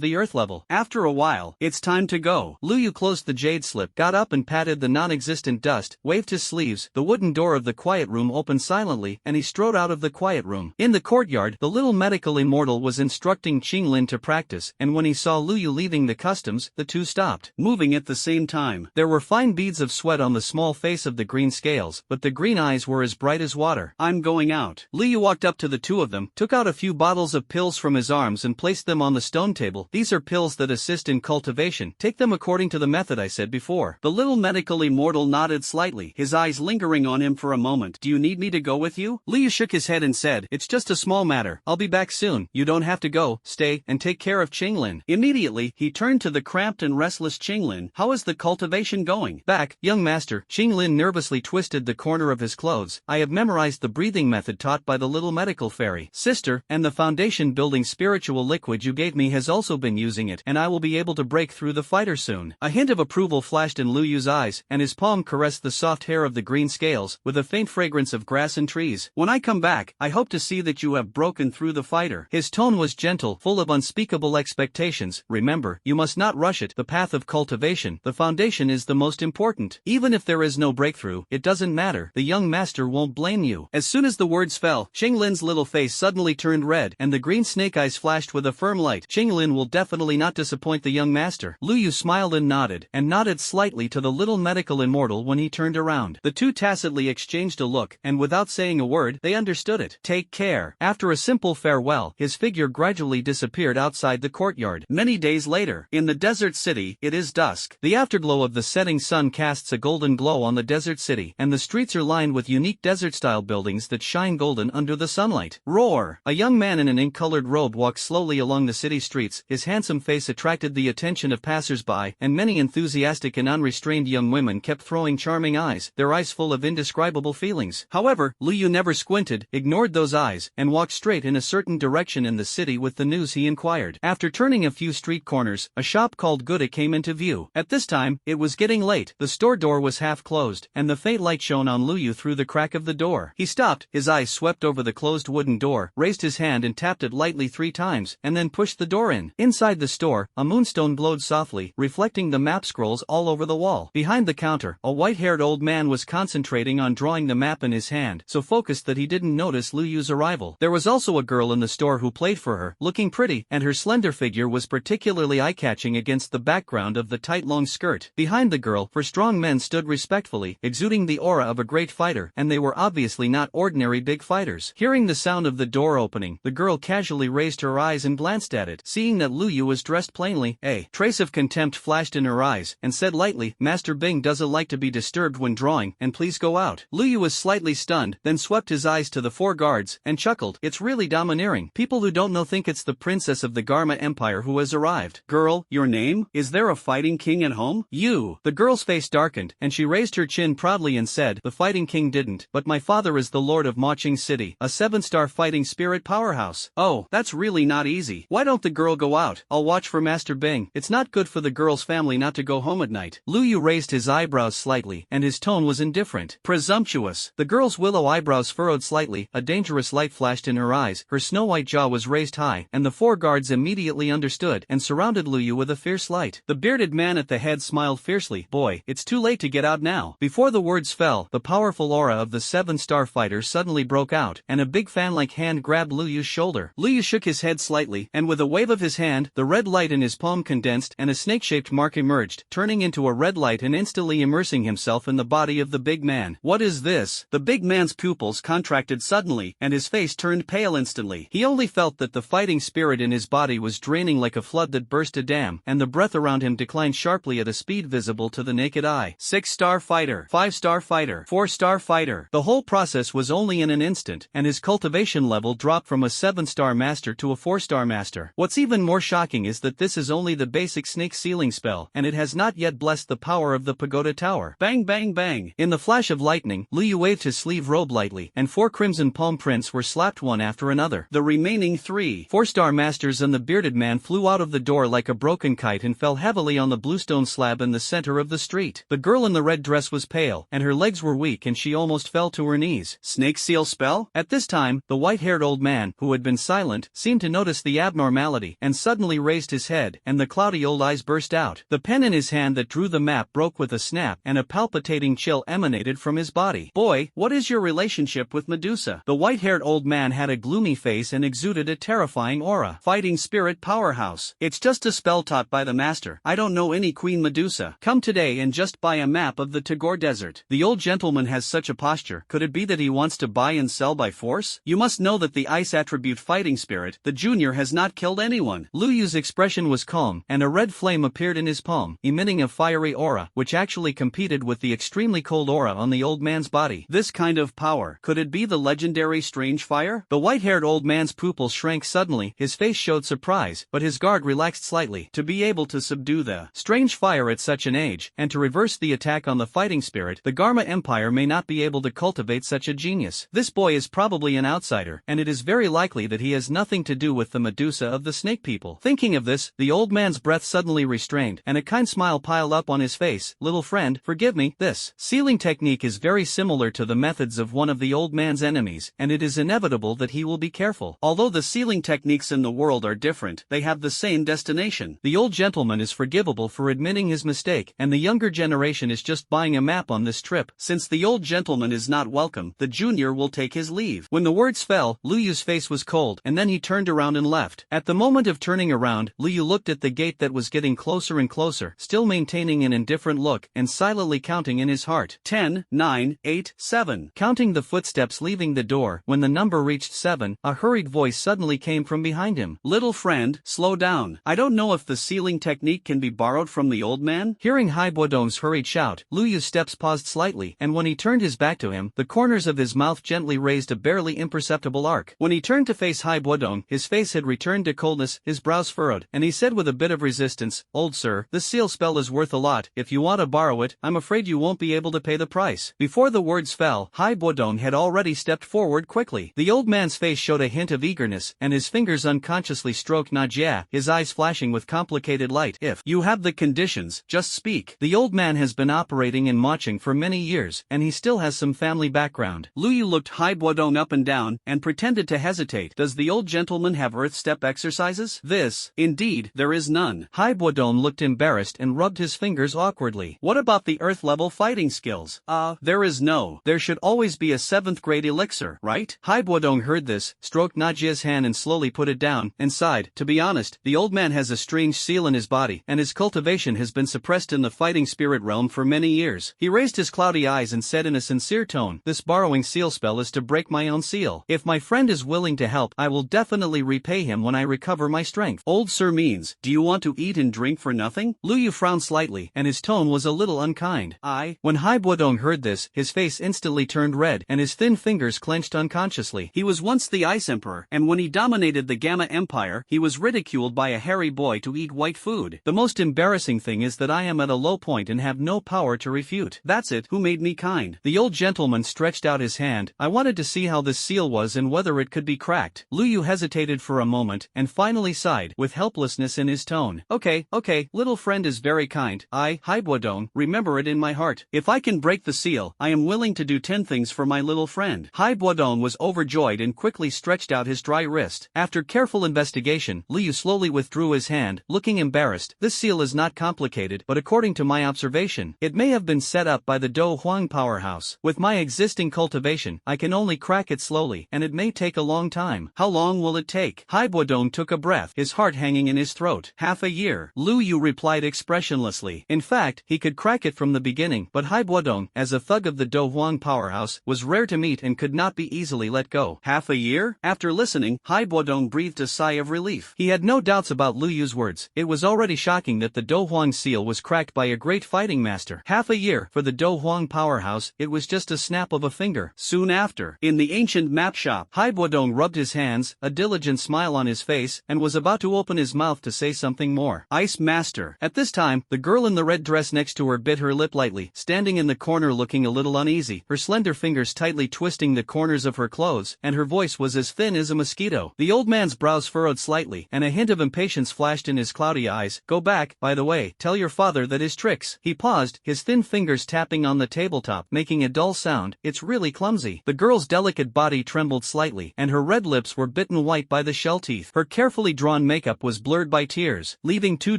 the earth level. After a while, it's time to go. Lu Yu closed the jade slip, got up and patted the non-existent dust, waved his sleeves, the wooden door of the quiet room opened silently, and he strode out of the quiet room. In the courtyard, the little medical immortal was instructing Qinglin to practice, and when he saw Lu Yu leaving the customs, the two stopped, moving at the same time. There were fine beads of sweat on the small face of the green scales, but the green eyes were as bright as water. I'm going out. Lu Yu walked up to the two of them, took out a few bottles of pills from his arms and placed them on the stone table. These are pills that assist in cultivation. Take them according to the method I said before. The little medical immortal nodded slightly, his eyes lingering on him for a moment. Do you need me to go with you? Lu Yu shook his head and said, it's just a small matter. I'll be back soon. You don't have to go. Stay and take care of Qinglin. Immediately, he turned to the cramped and restless Qinglin. How is the cultivation going? Back, young master. Qinglin nervously twisted the corner of his clothes. I have memorized the breathing method taught by the little medical fairy. Sister, and the foundation building spiritual liquid you gave me has also been using it, and I will be able to break through the fighter soon. A hint of approval flashed in Lu Yu's eyes, and his palm caressed the soft hair of the green scales, with a faint fragrance of grass and trees. When I come back, I hope to see that you have broken through the fighter. His tone was gentle, full of unspeakable expectations. Remember, you must not rush it. The path of cultivation, the foundation is the most important. Even if there is no breakthrough, it doesn't matter. The young master won't blame you. As soon as the words fell, Qinglin's little face suddenly turned red, and the green snake eyes flashed with a firm light. Qinglin will definitely not disappoint the young master. Lu Yu smiled and nodded slightly to the little medical immortal when he turned around. The two tacitly exchanged a look, and without saying a word, they understood it. Take care. After a simple farewell, his figure gradually disappeared outside the courtyard. Many days later, in the desert city, it is dusk. The afterglow of the setting sun casts a golden glow on the desert city, and the streets are lined with unique desert-style buildings that shine golden under the sunlight. Roar! A young man in an ink-colored robe walked slowly along the city streets. His handsome face attracted the attention of passers-by, and many enthusiastic and unrestrained young women kept throwing charming eyes, their eyes full of indescribable feelings. However, Lu Yu never squinted, ignored those eyes, and walked straight in a certain direction in the city with the news he inquired. After turning a few street corners, a shop called Gouda came into view. At this time, it was getting late. The store door was half closed, and the faint light shone on Lu Yu through the crack of the door. He stopped, his eyes swept over the closed wooden door, raised his hand and tapped it lightly 3 times, and then pushed the door in. Inside the store, a moonstone glowed softly, reflecting the map scrolls all over the wall. Behind the counter, a white-haired old man was concentrating on drawing the map in his hand, so focused that he didn't notice Lu Yu's arrival. There was also a girl in the store who played for her, looking pretty, and her slender figure was particularly eye-catching against the background of the tight long skirt. Behind the girl, 4 strong men stood respectfully, exuding the aura of a great fighter, and they were obviously not ordinary big fighters. Hearing the sound of the door opening, the girl casually raised her eyes and glanced at it. Seeing that Lu Yu was dressed plainly, a trace of contempt flashed in her eyes, and said lightly, Master Bing doesn't like to be disturbed when drawing, and please go out. Lu Yu was slightly stunned, then swept his eyes to the 4 guards, and chuckled. It's really domineering. People who don't know think it's the princess of the Garma Empire who has arrived. Girl, your name? Is there a fighting king at home? You. The girl's face darkened, and she raised her chin proudly and said, the fighting king didn't, but my father is the lord of Maching City, a 7-star fighting spirit powerhouse. Oh, that's really not easy. Why don't the girl go out? I'll watch for Master Bing. It's not good for the girl's family not to go home at night. Lu Yu raised his eyebrows slightly, and his tone was indifferent. Presumptuous. The girl's willow eyebrows furrowed slightly, a dangerous light flashed in her eyes, her snow-white jaw was raised high, and the 4 guards immediately understood and surrounded Lu Yu with a fierce light. The bearded man at the head smiled fiercely. Boy, it's too late to get out now. Before the words fell, the powerful aura of the 7-star fighter suddenly broke out, and a big fan-like hand grabbed Lu Yu's shoulder. Lu Yu shook his head slightly, and with a wave of his hand, the red light in his palm condensed and a snake-shaped mark emerged, turning into a red light and instantly immersing himself in the body of the big man. What is this? The big man's pupils contracted suddenly, and his face turned pale instantly. He only felt that the fighting spirit in his body was draining like a flood that burst a dam, and the breath around him declined sharply at a speed visible to the naked eye. 6-star fighter, 5-star fighter, 4-star fighter. The whole process was only in an instant, and his cultivation level dropped from a 7-star master to a 4-star master. What's even more shocking is that this is only the basic snake sealing spell, and it has not yet blessed the power of the pagoda tower. Bang bang bang! In the flash of lightning, Lu Yu waved his sleeve robe lightly, and 4 crimson palm prints were slapped one after another. The remaining 3 4-star masters and the bearded man flew out of the door like a broken kite and fell heavily on the bluestone slab in the center of the street. The girl in the red dress was pale, and her legs were weak, and she she almost fell to her knees. Snake seal spell? At this time, the white-haired old man, who had been silent, seemed to notice the abnormality and suddenly raised his head, and the cloudy old eyes burst out. The pen in his hand that drew the map broke with a snap, and a palpitating chill emanated from his body. Boy, what is your relationship with Medusa? The white-haired old man had a gloomy face and exuded a terrifying aura. Fighting spirit powerhouse. It's just a spell taught by the master. I don't know any Queen Medusa. Come today and just buy a map of the Tagore Desert. The old gentleman has such a posture. Could it be that he wants to buy and sell by force? You must know that the ice attribute fighting spirit, the junior, has not killed anyone. Lu Yu's expression was calm, and a red flame appeared in his palm, emitting a fiery aura, which actually competed with the extremely cold aura on the old man's body. This kind of power, could it be the legendary strange fire? The white-haired old man's pupils shrank suddenly, his face showed surprise, but his guard relaxed slightly. To be able to subdue the strange fire at such an age, and to reverse the attack on the fighting spirit, the Garma Empire may not be able to cultivate such a genius. This boy is probably an outsider, and it is very likely that he has nothing to do with the Medusa of the snake people. Thinking of this, the old man's breath suddenly restrained, and a kind smile piled up on his face. Little friend, forgive me. This sealing technique is very similar to the methods of one of the old man's enemies, and it is inevitable that he will be careful. Although the sealing techniques in the world are different, they have the same destination. The old gentleman is forgivable for admitting his mistake, and the younger generation is just buying a map on this trip. Since the old gentleman is not welcome, the junior will take his leave. When the words fell, Lu Yu's face was cold, and then he turned around and left. At the moment of turning around, Lu Yu looked at the gate that was getting closer and closer, still maintaining an indifferent look, and silently counting in his heart. 10, 9, 8, 7. Counting the footsteps leaving the door, when the number reached 7, a hurried voice suddenly came from behind him. Little friend, slow down. I don't know if the sealing technique can be borrowed from the old man. Hearing Haibuodong's hurried shout, Lu Yu's steps paused slightly, and when he turned his back to him, the corners of his mouth gently raised a barely imperceptible arc. When he turned to face Haibuodong, his face had returned to coldness, his brows furrowed, and he said with a bit of resistance, "Old sir, this seal spell is worth a lot. If you want to borrow it, I'm afraid you won't be able to pay the price." Before the words fell, Haibuodong had already stepped forward quickly. The old man's face showed a hint of eagerness, and his fingers unconsciously stroked Najia, his eyes flashing with complicated light. "If you have the conditions, just speak." The old man has been operating in matching for many years, and he still has some family background. Lu Yu looked Haibuodong up and down, and pretended to hesitate. Does the old gentleman have earth step exercises? This, indeed, there is none. Haibuodong looked embarrassed and rubbed his fingers awkwardly. What about the earth-level fighting skills? There is no. There should always be a 7th grade elixir, right? Haibuodong heard this, stroked Najia's hand and slowly put it down, and sighed. To be honest, the old man has a strange seal in his body, and his cultivation has been suppressed in the fighting spirit realm for many years. He raised his cloudy eyes and said in a sincere tone, "This borrowing seal spell is to break my own seal. If my friend is willing to help, I will definitely repay him when I recover my strength." Old sir means, do you want to eat and drink for nothing? Lu Yu frowned slightly, and his tone was a little unkind. When Haibuodong heard this, his face instantly turned red, and his thin fingers clenched unconsciously. He was once the Ice Emperor, and when he dominated the Gamma Empire, he was ridiculed by a hairy boy to eat white food. The most embarrassing thing is that I am at a low point and have no power to refute. That's it. Who made me kind? The old gentleman stretched out his hand. I wanted to see how this seal was and whether it could be cracked. Lu Yu hesitated for a moment, and finally sighed, with helplessness in his tone. Okay, little friend is very kind. Haibuodong, remember it in my heart. If I can break the seal, I am willing to do 10 things for my little friend. Haibuodong was overjoyed and quickly stretched out his dry wrist. After careful investigation, Lu Yu slowly withdrew his hand, looking embarrassed. This seal is not complicated, but according to my observation, it may have been set up by the Do Huang powerhouse. With my existing cultivation, I can only crack it slowly, and it may take a long time. How long will it take? Haibuodong took a breath, his heart hanging in his throat. Half a year. Lu Yu replied expressionlessly. In fact, he could crack it from the beginning, but Haibuodong, as a thug of the Do Huang powerhouse, was rare to meet and could not be easily let go. Half a year? After listening, Haibuodong breathed a sigh of relief. He had no doubts about Lu Yu's words. It was already shocking that the Do Huang seal was cracked by a great fighting master. Half a year, for the Do Huang powerhouse, it was just a snap of a finger. Soon after, in the ancient map shop, Haibuodong rubbed his hands, a diligent smile on his face, and was about to open his mouth to say something more. Ice Master. At this time, the girl in the red dress next to her bit her lip lightly, standing in the corner looking a little uneasy, her slender fingers tightly twisting the corners of her clothes, and her voice was as thin as a mosquito. The old man's brows furrowed slightly, and a hint of impatience flashed in his cloudy eyes. Go back, by the way, tell your father that his tricks. He paused, his thin fingers tapping on the tabletop, making making a dull sound. It's really clumsy. The girl's delicate body trembled slightly, and her red lips were bitten white by the shell teeth. Her carefully drawn makeup was blurred by tears, leaving 2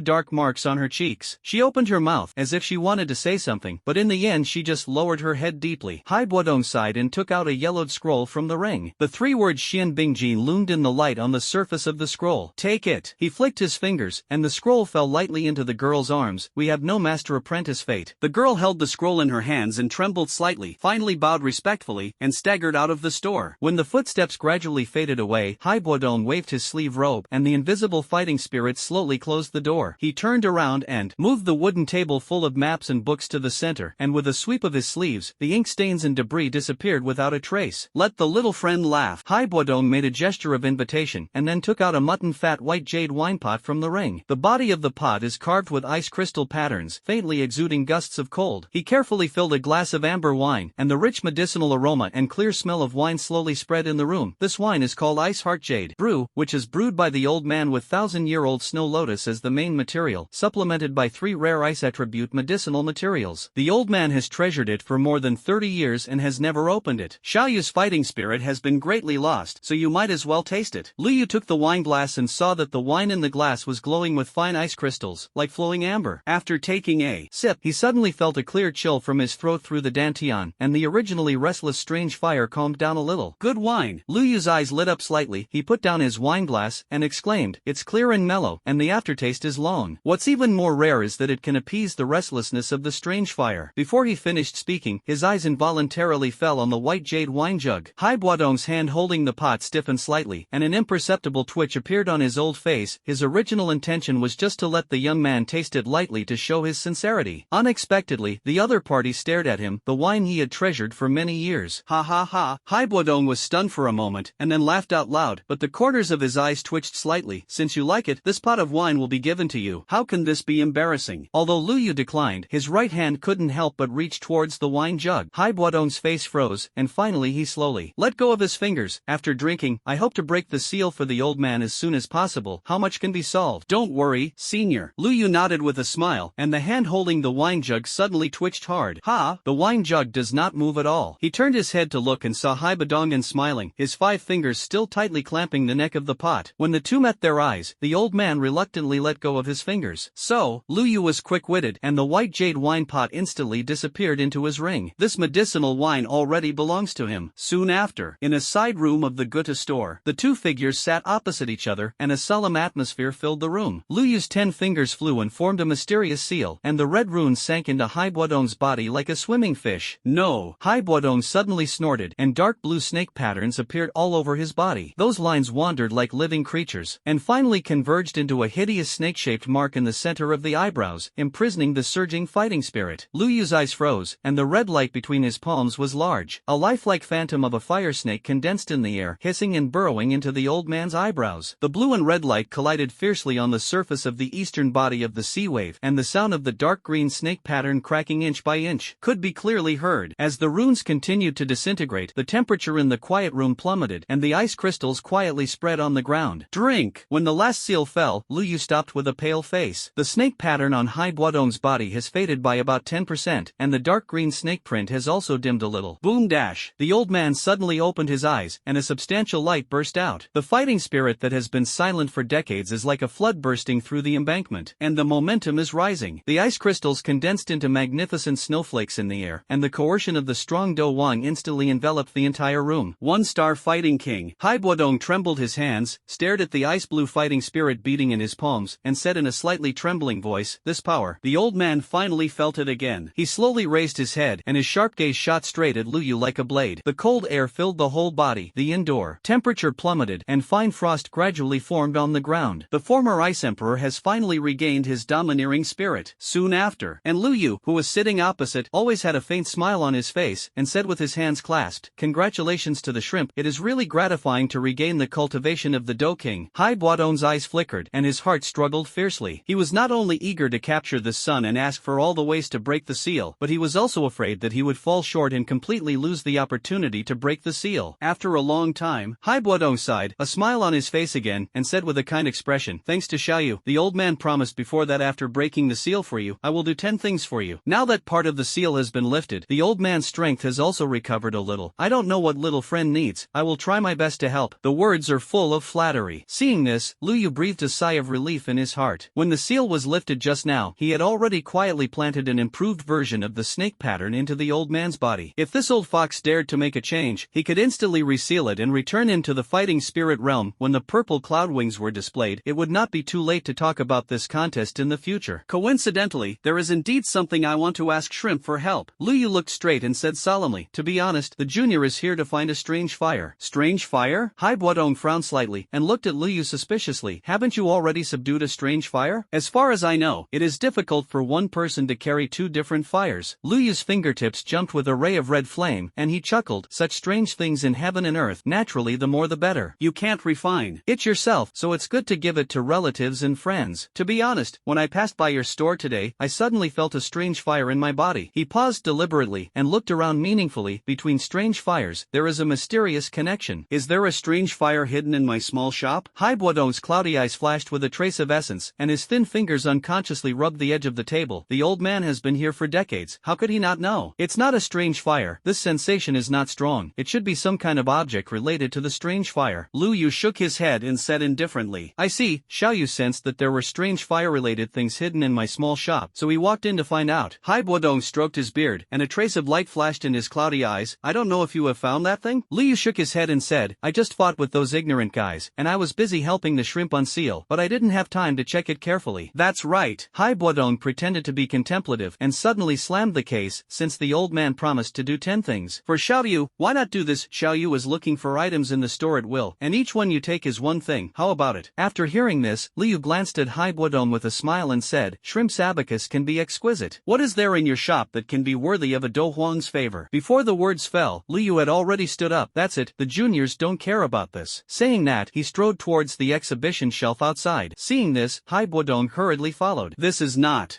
dark marks on her cheeks. She opened her mouth as if she wanted to say something, but in the end she just lowered her head deeply. Hai Buodong sighed and took out a yellowed scroll from the ring. The 3 words Xian Bingji loomed in the light on the surface of the scroll. Take it. He flicked his fingers, and the scroll fell lightly into the girl's arms. We have no master-apprentice fate. The girl held the scroll in her hands and trembled slightly, finally bowed respectfully, and staggered out of the store. When the footsteps gradually faded away, Hai Buodong waved his sleeve robe, and the invisible fighting spirit slowly closed the door. He turned around and moved the wooden table full of maps and books to the center, and with a sweep of his sleeves, the ink stains and debris disappeared without a trace. Let the little friend laugh. Hai Buodong made a gesture of invitation, and then took out a mutton-fat white jade wine pot from the ring. The body of the pot is carved with ice crystal patterns, faintly exuding gusts of cold. He carefully filled a glass of amber wine, and the rich medicinal aroma and clear smell of wine slowly spread in the room. This wine is called Ice Heart Jade Brew, which is brewed by the old man with 1,000-year-old snow lotus as the main material, supplemented by 3 rare ice attribute medicinal materials. The old man has treasured it for more than 30 years and has never opened it. Xiaoyu's fighting spirit has been greatly lost, so you might as well taste it. Lu Yu took the wine glass and saw that the wine in the glass was glowing with fine ice crystals, like flowing amber. After taking a sip, he suddenly felt a clear chill from his throat through the dantian, and the originally restless strange fire calmed down a little. Good wine. Lu Yu's eyes lit up slightly. He put down his wine glass and exclaimed, it's clear and mellow, and the aftertaste is long. What's even more rare is that it can appease the restlessness of the strange fire. Before he finished speaking, his eyes involuntarily fell on the white jade wine jug. Hai Buodong's hand holding the pot stiffened slightly, and an imperceptible twitch appeared on his old face. His original intention was just to let the young man taste it lightly to show his sincerity. Unexpectedly, the other party stared at him, the wine he had treasured for many years. Ha ha ha. Hai Buodong was stunned for a moment, and then laughed out loud, but the corners of his eyes twitched slightly. Since you like it, this pot of wine will be given to you. How can this be embarrassing? Although Lu Yu declined, his right hand couldn't help but reach towards the wine jug. Hai Buodong's face froze, and finally he slowly let go of his fingers. After drinking, I hope to break the seal for the old man as soon as possible. How much can be solved? Don't worry, senior. Lu Yu nodded with a smile, and the hand holding the wine jug suddenly twitched hard. Ha! The wine jug does not move at all. He turned his head to look and saw Hai Buodong smiling, his 5 fingers still tightly clamping the neck of the pot. When the two met their eyes, the old man reluctantly let go of his fingers. So, Lu Yu was quick-witted, and the white jade wine pot instantly disappeared into his ring. This medicinal wine already belongs to him. Soon after, in a side room of the Gutta store, the 2 figures sat opposite each other, and a solemn atmosphere filled the room. Lu Yu's 10 fingers flew and formed a mysterious seal, and the red runes sank into Hai Buodong's body like a swimming fish. No! Hai Buodong suddenly snorted, and dark blue snake patterns appeared all over his body. Those lines wandered like living creatures, and finally converged into a hideous snake-shaped mark in the center of the eyebrows, imprisoning the surging fighting spirit. Lu Yu's eyes froze, and the red light between his palms was large. A lifelike phantom of a fire snake condensed in the air, hissing and burrowing into the old man's eyebrows. The blue and red light collided fiercely on the surface of the eastern body of the sea wave, and the sound of the dark green snake pattern cracking inch by inch could be clearly heard. As the runes continued to disintegrate, the temperature in the quiet room plummeted, and the ice crystals quietly spread on the ground. Drink! When the last seal fell, Lu Yu stopped with a pale face. The snake pattern on Hai Buodong's body has faded by about 10%, and the dark green snake print has also dimmed a little. Boom dash! The old man suddenly opened his eyes, and a substantial light burst out. The fighting spirit that has been silent for decades is like a flood bursting through the embankment, and the momentum is rising. The ice crystals condensed into magnificent snowflakes in the air, and the coercion of the strong Do Wang instantly enveloped the entire room. 1-star fighting king. Hai Buodong trembled his hands, stared at the ice-blue fighting spirit beating in his palms, and said in a slightly trembling voice, this power. The old man finally felt it again. He slowly raised his head, and his sharp gaze shot straight at Lu Yu like a blade. The cold air filled the whole body. The indoor temperature plummeted, and fine frost gradually formed on the ground. The former ice emperor has finally regained his domineering spirit. Soon after, and Lu Yu, who was sitting opposite, always had a faint smile on his face, and said with his hands clasped, congratulations to the shrimp. It is really gratifying to regain the cultivation of the Do King. Hai Buodong's eyes flickered, and his heart struggled fiercely. He was not only eager to capture the sun and ask for all the ways to break the seal, but he was also afraid that he would fall short and completely lose the opportunity to break the seal. After a long time, Hai Buodong sighed, a smile on his face again, and said with a kind expression, thanks to Xiaoyu, the old man promised before that after breaking the seal for you, I will do 10 things for you. Now that part of the seal has been lifted, The old man's strength has also recovered a little. I don't know what little friend needs. I will try my best to help. The words are full of flattery. Seeing this, Lu Yu breathed a sigh of relief in his heart. When the seal was lifted just now, he had already quietly planted an improved version of the snake pattern into the old man's body. If this old fox dared to make a change, he could instantly reseal it and return him to the fighting spirit realm. When the purple cloud wings were displayed, it would not be too late to talk about this contest in the future. Coincidentally, there is indeed something I want to ask Shrimp for help. Lu Yu looked straight and said solemnly, to be honest, the junior is here to find a strange fire. Strange fire? Hai Buodong frowned slightly and looked at Lu Yu suspiciously. Haven't you already subdued a strange fire? As far as I know, it is difficult for one person to carry two different fires. Lu Yu's fingertips jumped with a ray of red flame, and he chuckled, such strange things in heaven and earth, naturally the more the better. You can't refine it yourself, so it's good to give it to relatives and friends. To be honest, when I passed by your store today, I suddenly felt a strange fire in my body. He paused deliberately and looked around meaningfully. Between strange fires, there is a mysterious connection. Is there a strange fire hidden in my small shop? Hai Buodong's cloudy eyes flashed with a trace of essence, and his thin fingers unconsciously rubbed the edge of the table. The old man has been here for decades. How could he not know? It's not a strange fire. This sensation is not strong. It should be some kind of object related to the strange fire. Lu Yu shook his head and said indifferently, I see. Xiaoyu sensed that there were strange fire-related things hidden in my small shop, so he walked in to find out. Hai Buodong stroked his beard, and a trace of light flashed in his cloudy eyes. I don't know if you have found that thing? Lu Yu shook his head and said, I just fought with those ignorant guys, and I was busy helping the shrimp unseal, but I didn't have time to check it carefully. That's right. Hai Buodong pretended to be contemplative and suddenly slammed the case, since the old man promised to do 10 things. For Xiaoyu, why not do this? Xiaoyu is looking for items in the store at will, and each one you take is one thing. How about it? After hearing this, Lu Yu glanced at Hai Buodong with a smile and said, Shrimp's abacus can be exquisite. What is there in your shop that can be worthy of a Do Huang's favor? Before the words fell, Lu Yu had already stood up. That's it, the juniors don't care about this. Saying that, he strode towards the exhibition shelf outside. Seeing this, Hai Buodong hurriedly followed. This is not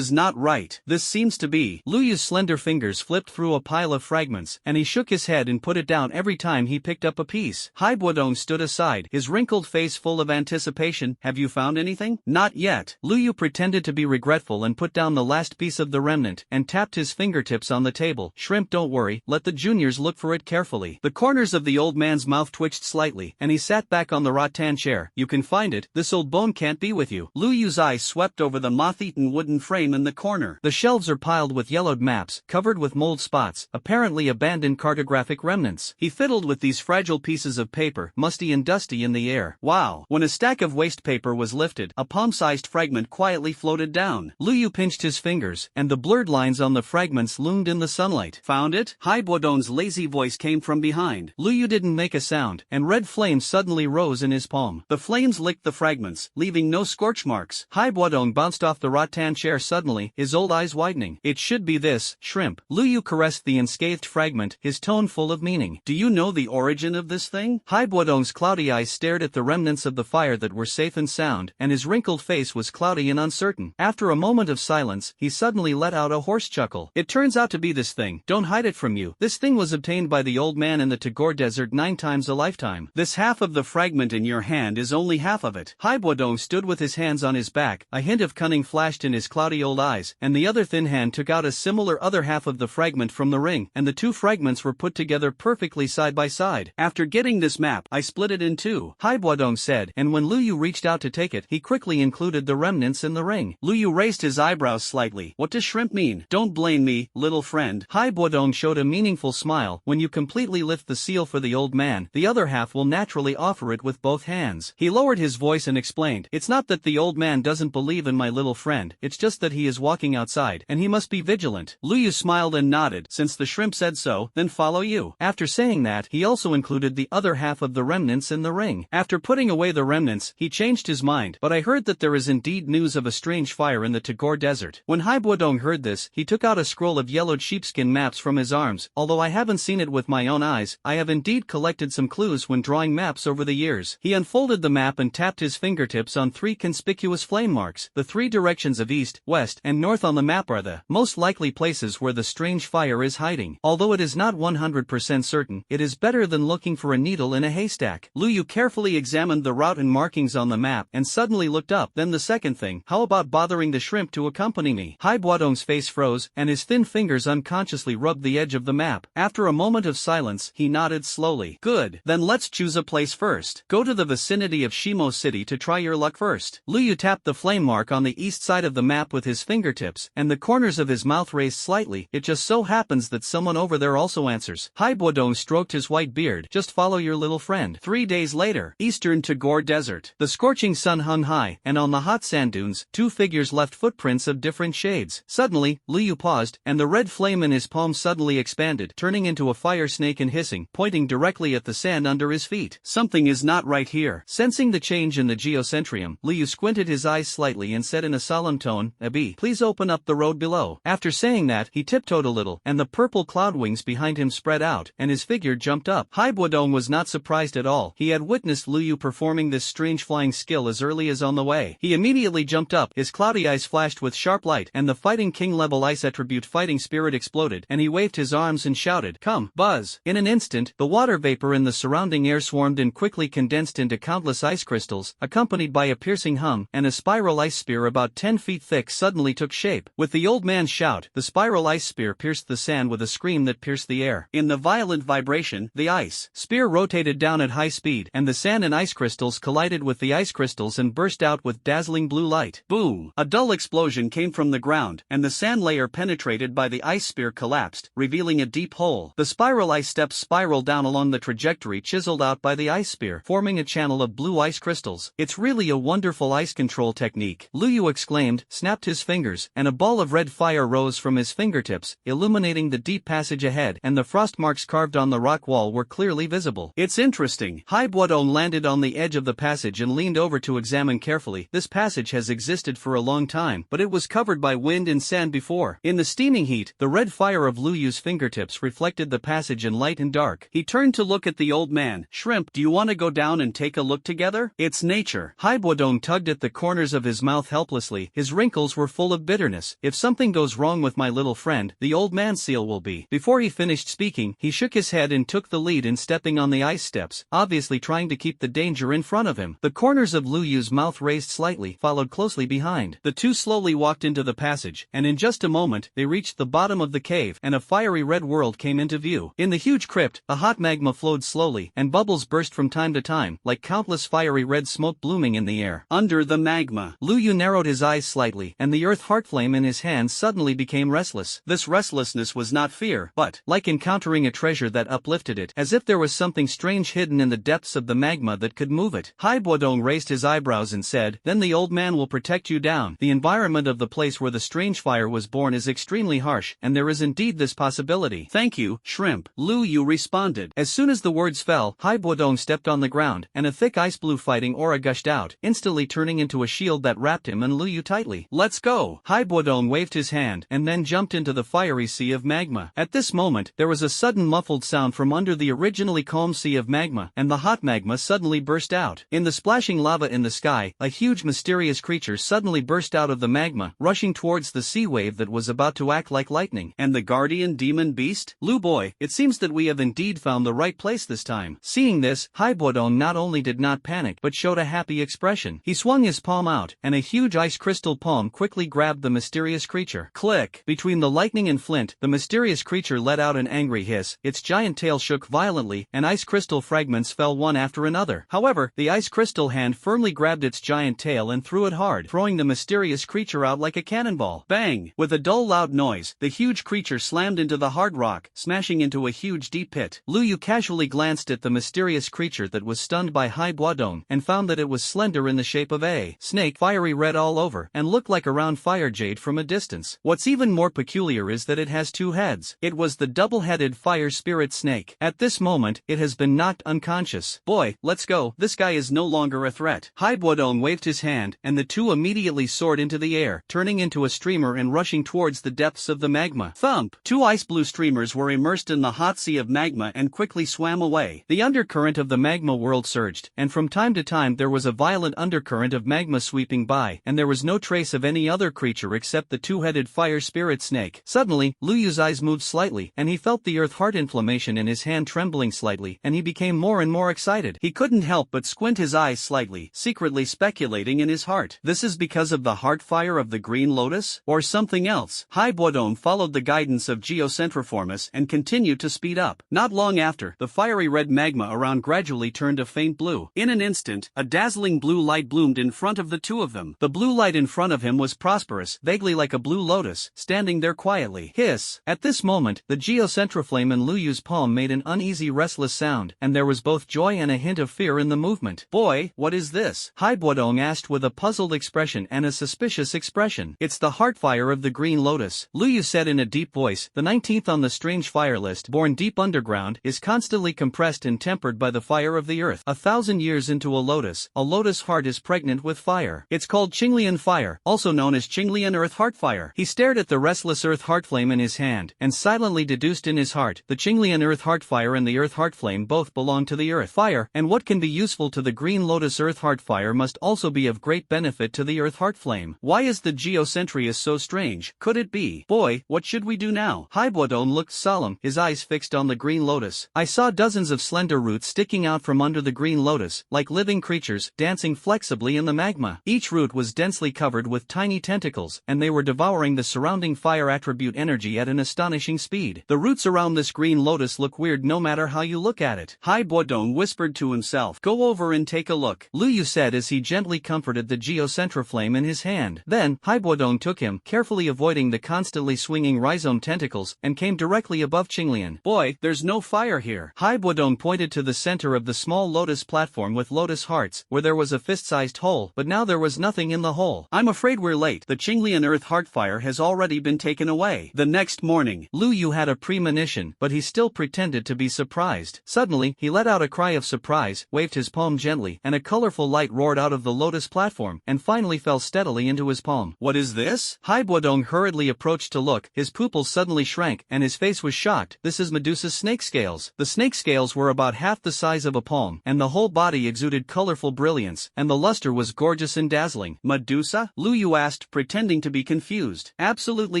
right. This seems to be. Lu Yu's slender fingers flipped through a pile of fragments, and he shook his head and put it down every time he picked up a piece. Hai Buodong stood aside, his wrinkled face full of anticipation. Have you found anything? Not yet. Lu Yu pretended to be regretful and put down the last piece of the remnant, and tapped his fingertips on the table. Shrimp, don't worry, let the juniors look for it carefully. The corners of the old man's mouth twitched slightly, and he sat back on the rattan chair. You can find it, this old bone can't be with you. Lu Yu's eyes swept over the moth-eaten wooden frame in the corner. The shelves are piled with yellowed maps, covered with mold spots, apparently abandoned cartographic remnants. He fiddled with these fragile pieces of paper, musty and dusty in the air. Wow! When a stack of waste paper was lifted, a palm-sized fragment quietly floated down. Lu Yu pinched his fingers, and the blurred lines on the fragments loomed in the sunlight. Found it? Hai Buodong's lazy voice came from behind. Lu Yu didn't make a sound, and red flames suddenly rose in his palm. The flames licked the fragments, leaving no scorch marks. Hai Buodong bounced off the rattan chair suddenly, his old eyes widening. It should be this, Shrimp. Lu Yu caressed the unscathed fragment, his tone full of meaning. Do you know the origin of this thing? Hai Buodong's cloudy eyes stared at the remnants of the fire that were safe and sound, and his wrinkled face was cloudy and uncertain. After a moment of silence, he suddenly let out a hoarse chuckle. It turns out to be this thing. Don't hide it from you. This thing was obtained by the old man in the Tagore Desert 9 times a lifetime. This half of the fragment in your hand is only half of it. Hai Buodong stood with his hands on his back, a hint of cunning flashed in his cloudy old eyes, and the other thin hand took out a similar other half of the fragment from the ring, and the two fragments were put together perfectly side by side. After getting this map, I split it in two, Hai Buodong said, and when Lu Yu reached out to take it, he quickly included the remnants in the ring. Lu Yu raised his eyebrows slightly. What does shrimp mean? Don't blame me, little friend. Hai Buodong showed a meaningful smile. When you completely lift the seal for the old man, the other half will naturally offer it with both hands. He lowered his voice and explained, it's not that the old man doesn't believe in my little friend, it's just that he is walking outside, and he must be vigilant. Lu Yu smiled and nodded. Since the shrimp said so, then follow you. After saying that, he also included the other half of the remnants in the ring. After putting away the remnants, he changed his mind. But I heard that there is indeed news of a strange fire in the Tagore Desert. When Hai Buodong heard this, he took out a scroll of yellowed sheepskin maps from his arms. Although I haven't seen it with my own eyes, I have indeed collected some clues when drawing maps over the years. He unfolded the map and tapped his fingertips on 3 conspicuous flame marks. The 3 directions of east, west, and north on the map are the most likely places where the strange fire is hiding. Although it is not 100% certain, it is better than looking for a needle in a haystack. Lu Yu carefully examined the route and markings on the map and suddenly looked up. Then the second thing, how about bothering the shrimp to accompany me? Hai Buodong's face froze, and his thin fingers fingers unconsciously rubbed the edge of the map. After a moment of silence, he nodded slowly. Good, then let's choose a place first. Go to the vicinity of Shimo City to try your luck first. Lu Yu tapped the flame mark on the east side of the map with his fingertips, and the corners of his mouth raised slightly. It just so happens that someone over there also answers. Hai Bodong stroked his white beard. Just follow your little friend. 3 days later, eastern Tagore Desert. The scorching sun hung high, and on the hot sand dunes, two figures left footprints of different shades. Suddenly, Lu Yu paused, and the red flame in his palm suddenly expanded, turning into a fire snake and hissing, pointing directly at the sand under his feet. Something is not right here. Sensing the change in the geocentrium, Lu Yu squinted his eyes slightly and said in a solemn tone, "Abi, please open up the road below." After saying that, he tiptoed a little, and the purple cloud wings behind him spread out, and his figure jumped up. Hai Bodong was not surprised at all. He had witnessed Lu Yu performing this strange flying skill as early as on the way. He immediately jumped up, his cloudy eyes flashed with sharp light, and the Fighting King level ice attribute fighting spirit exploded, and he waved his arms and shouted, "Come, Buzz!" In an instant, the water vapor in the surrounding air swarmed and quickly condensed into countless ice crystals, accompanied by a piercing hum, and a spiral ice spear about 10 feet thick suddenly took shape. With the old man's shout, the spiral ice spear pierced the sand with a scream that pierced the air. In the violent vibration, the ice spear rotated down at high speed, and the sand and ice crystals collided with the ice crystals and burst out with dazzling blue light. Boom! A dull explosion came from the ground, and the sand layer penetrated by the ice spear collapsed, revealing a deep hole. The spiral ice steps spiraled down along the trajectory chiseled out by the ice spear, forming a channel of blue ice crystals. "It's really a wonderful ice control technique," Lu Yu exclaimed, snapped his fingers, and a ball of red fire rose from his fingertips, illuminating the deep passage ahead, and the frost marks carved on the rock wall were clearly visible. "It's interesting." Hai Bodong landed on the edge of the passage and leaned over to examine carefully. This passage has existed for a long time, but it was covered by wind and sand before. In the steaming heat, the red fire of Lu Yu's fingertips reflected the passage in light and dark. He turned to look at the old man. "Shrimp, do you want to go down and take a look together? It's nature." Hai Bodong tugged at the corners of his mouth helplessly. His wrinkles were full of bitterness. "If something goes wrong with my little friend, the old man seal will be." Before he finished speaking, he shook his head and took the lead in stepping on the ice steps, obviously trying to keep the danger in front of him. The corners of Lu Yu's mouth raised slightly, followed closely behind. The two slowly walked into the passage, and in just a moment, they reached the bottom of the cave, and a fiery red world came into view. In the huge crypt, a hot magma flowed slowly, and bubbles burst from time to time, like countless fiery red smoke blooming in the air. Under the magma, Lu Yu narrowed his eyes slightly, and the earth heart flame in his hand suddenly became restless. This restlessness was not fear, but, like encountering a treasure that uplifted it, as if there was something strange hidden in the depths of the magma that could move it. Hai Bodong raised his eyebrows and said, "Then the old man will protect you down. The environment of the place where the strange fire was born is extremely harsh, and there is indeed this possibility." "Thank you, Shrimp," Lu Yu responded. As soon as the words fell, Hai Bodong stepped on the ground, and a thick ice blue fighting aura gushed out, instantly turning into a shield that wrapped him and Lu Yu tightly. "Let's go!" Hai Bodong waved his hand, and then jumped into the fiery sea of magma. At this moment, there was a sudden muffled sound from under the originally calm sea of magma, and the hot magma suddenly burst out. In the splashing lava in the sky, a huge mysterious creature suddenly burst out of the magma, rushing towards the sea wave that was about to act like lightning. "And the guardian demon beast? Lu boy, it seems that we have indeed found the right place this time." Seeing this, Hai Bodong not only did not panic but showed a happy expression. He swung his palm out, and a huge ice crystal palm quickly grabbed the mysterious creature. Click! Between the lightning and flint, the mysterious creature let out an angry hiss, its giant tail shook violently, and ice crystal fragments fell one after another. However, the ice crystal hand firmly grabbed its giant tail and threw it hard, throwing the mysterious creature out like a cannonball. Bang! With a dull loud noise, the huge creature slammed into the hard rock, smashing into a huge deep pit. Lu Yu casually glanced at the mysterious creature that was stunned by Hai Bodong, and found that it was slender in the shape of a snake, fiery red all over, and looked like a round fire jade from a distance. What's even more peculiar is that it has two heads. It was the double-headed fire spirit snake. At this moment, it has been knocked unconscious. "Boy, let's go. This guy is no longer a threat." Hai Bodong waved his hand, and the two immediately soared into the air, turning into a streamer and rushing towards the depths of the magma. Thump! Two ice blue streamers were immersed in the hot sea of magma and quickly swam away. The undercurrent of the magma world surged, and from time to time there was a violent undercurrent of magma sweeping by, and there was no trace of any other creature except the two-headed fire spirit snake. Suddenly, Lu Yu's eyes moved slightly, and he felt the earth heart inflammation in his hand trembling slightly, and he became more and more excited. He couldn't help but squint his eyes slightly, secretly speculating in his heart. This is because of the heart fire of the green lotus? Or something else? Hai Bodong followed followed the guidance of Geocentriformis and continued to speed up. Not long after, the fiery red magma around gradually turned a faint blue. In an instant, a dazzling blue light bloomed in front of the two of them. The blue light in front of him was prosperous, vaguely like a blue lotus, standing there quietly. Hiss! At this moment, the geocentriflame in Lu Yu's palm made an uneasy restless sound, and there was both joy and a hint of fear in the movement. Boy, what is this? Hai Buodong asked with a puzzled expression and a suspicious expression. It's the heartfire of the green lotus, Lu Yu said in a deep voice. The 19th on the strange fire list, born deep underground, is constantly compressed and tempered by the fire of the earth. 1,000 years into a lotus heart is pregnant with fire. It's called Qinglian fire, also known as Qinglian earth heart fire. He stared at the restless earth heart flame in his hand, and silently deduced in his heart, the Qinglian earth heart fire and the earth heart flame both belong to the earth fire, and what can be useful to the green lotus earth heart fire must also be of great benefit to the earth heart flame. Why is the geocentrius so strange? Could it be? Boy, what should we do now? Hai Buodong looked solemn, his eyes fixed on the green lotus. I saw dozens of slender roots sticking out from under the green lotus, like living creatures, dancing flexibly in the magma. Each root was densely covered with tiny tentacles, and they were devouring the surrounding fire attribute energy at an astonishing speed. The roots around this green lotus look weird no matter how you look at it. Hai Buodong whispered to himself. Go over and take a look, Lu Yu said as he gently comforted the geocentriflame in his hand. Then, Hai Buodong took him, carefully avoiding the constantly swinging rhizome tentacles, and came directly above Qinglian. Boy, there's no fire here. Hai Buodong pointed to the center of the small lotus platform with lotus hearts, where there was a fist-sized hole, but now there was nothing in the hole. I'm afraid we're late. The Qinglian earth heart fire has already been taken away. The next morning, Lu Yu had a premonition, but he still pretended to be surprised. Suddenly, he let out a cry of surprise, waved his palm gently, and a colorful light roared out of the lotus platform, and finally fell steadily into his palm. What is this? Hai Buodong hurriedly approached to look, his pupils suddenly shrank, and his face was shocked. This is Medusa's snake scales. The snake scales were about half the size of a palm, and the whole body exuded colorful brilliance, and the luster was gorgeous and dazzling. Medusa? Lu Yu asked, pretending to be confused. Absolutely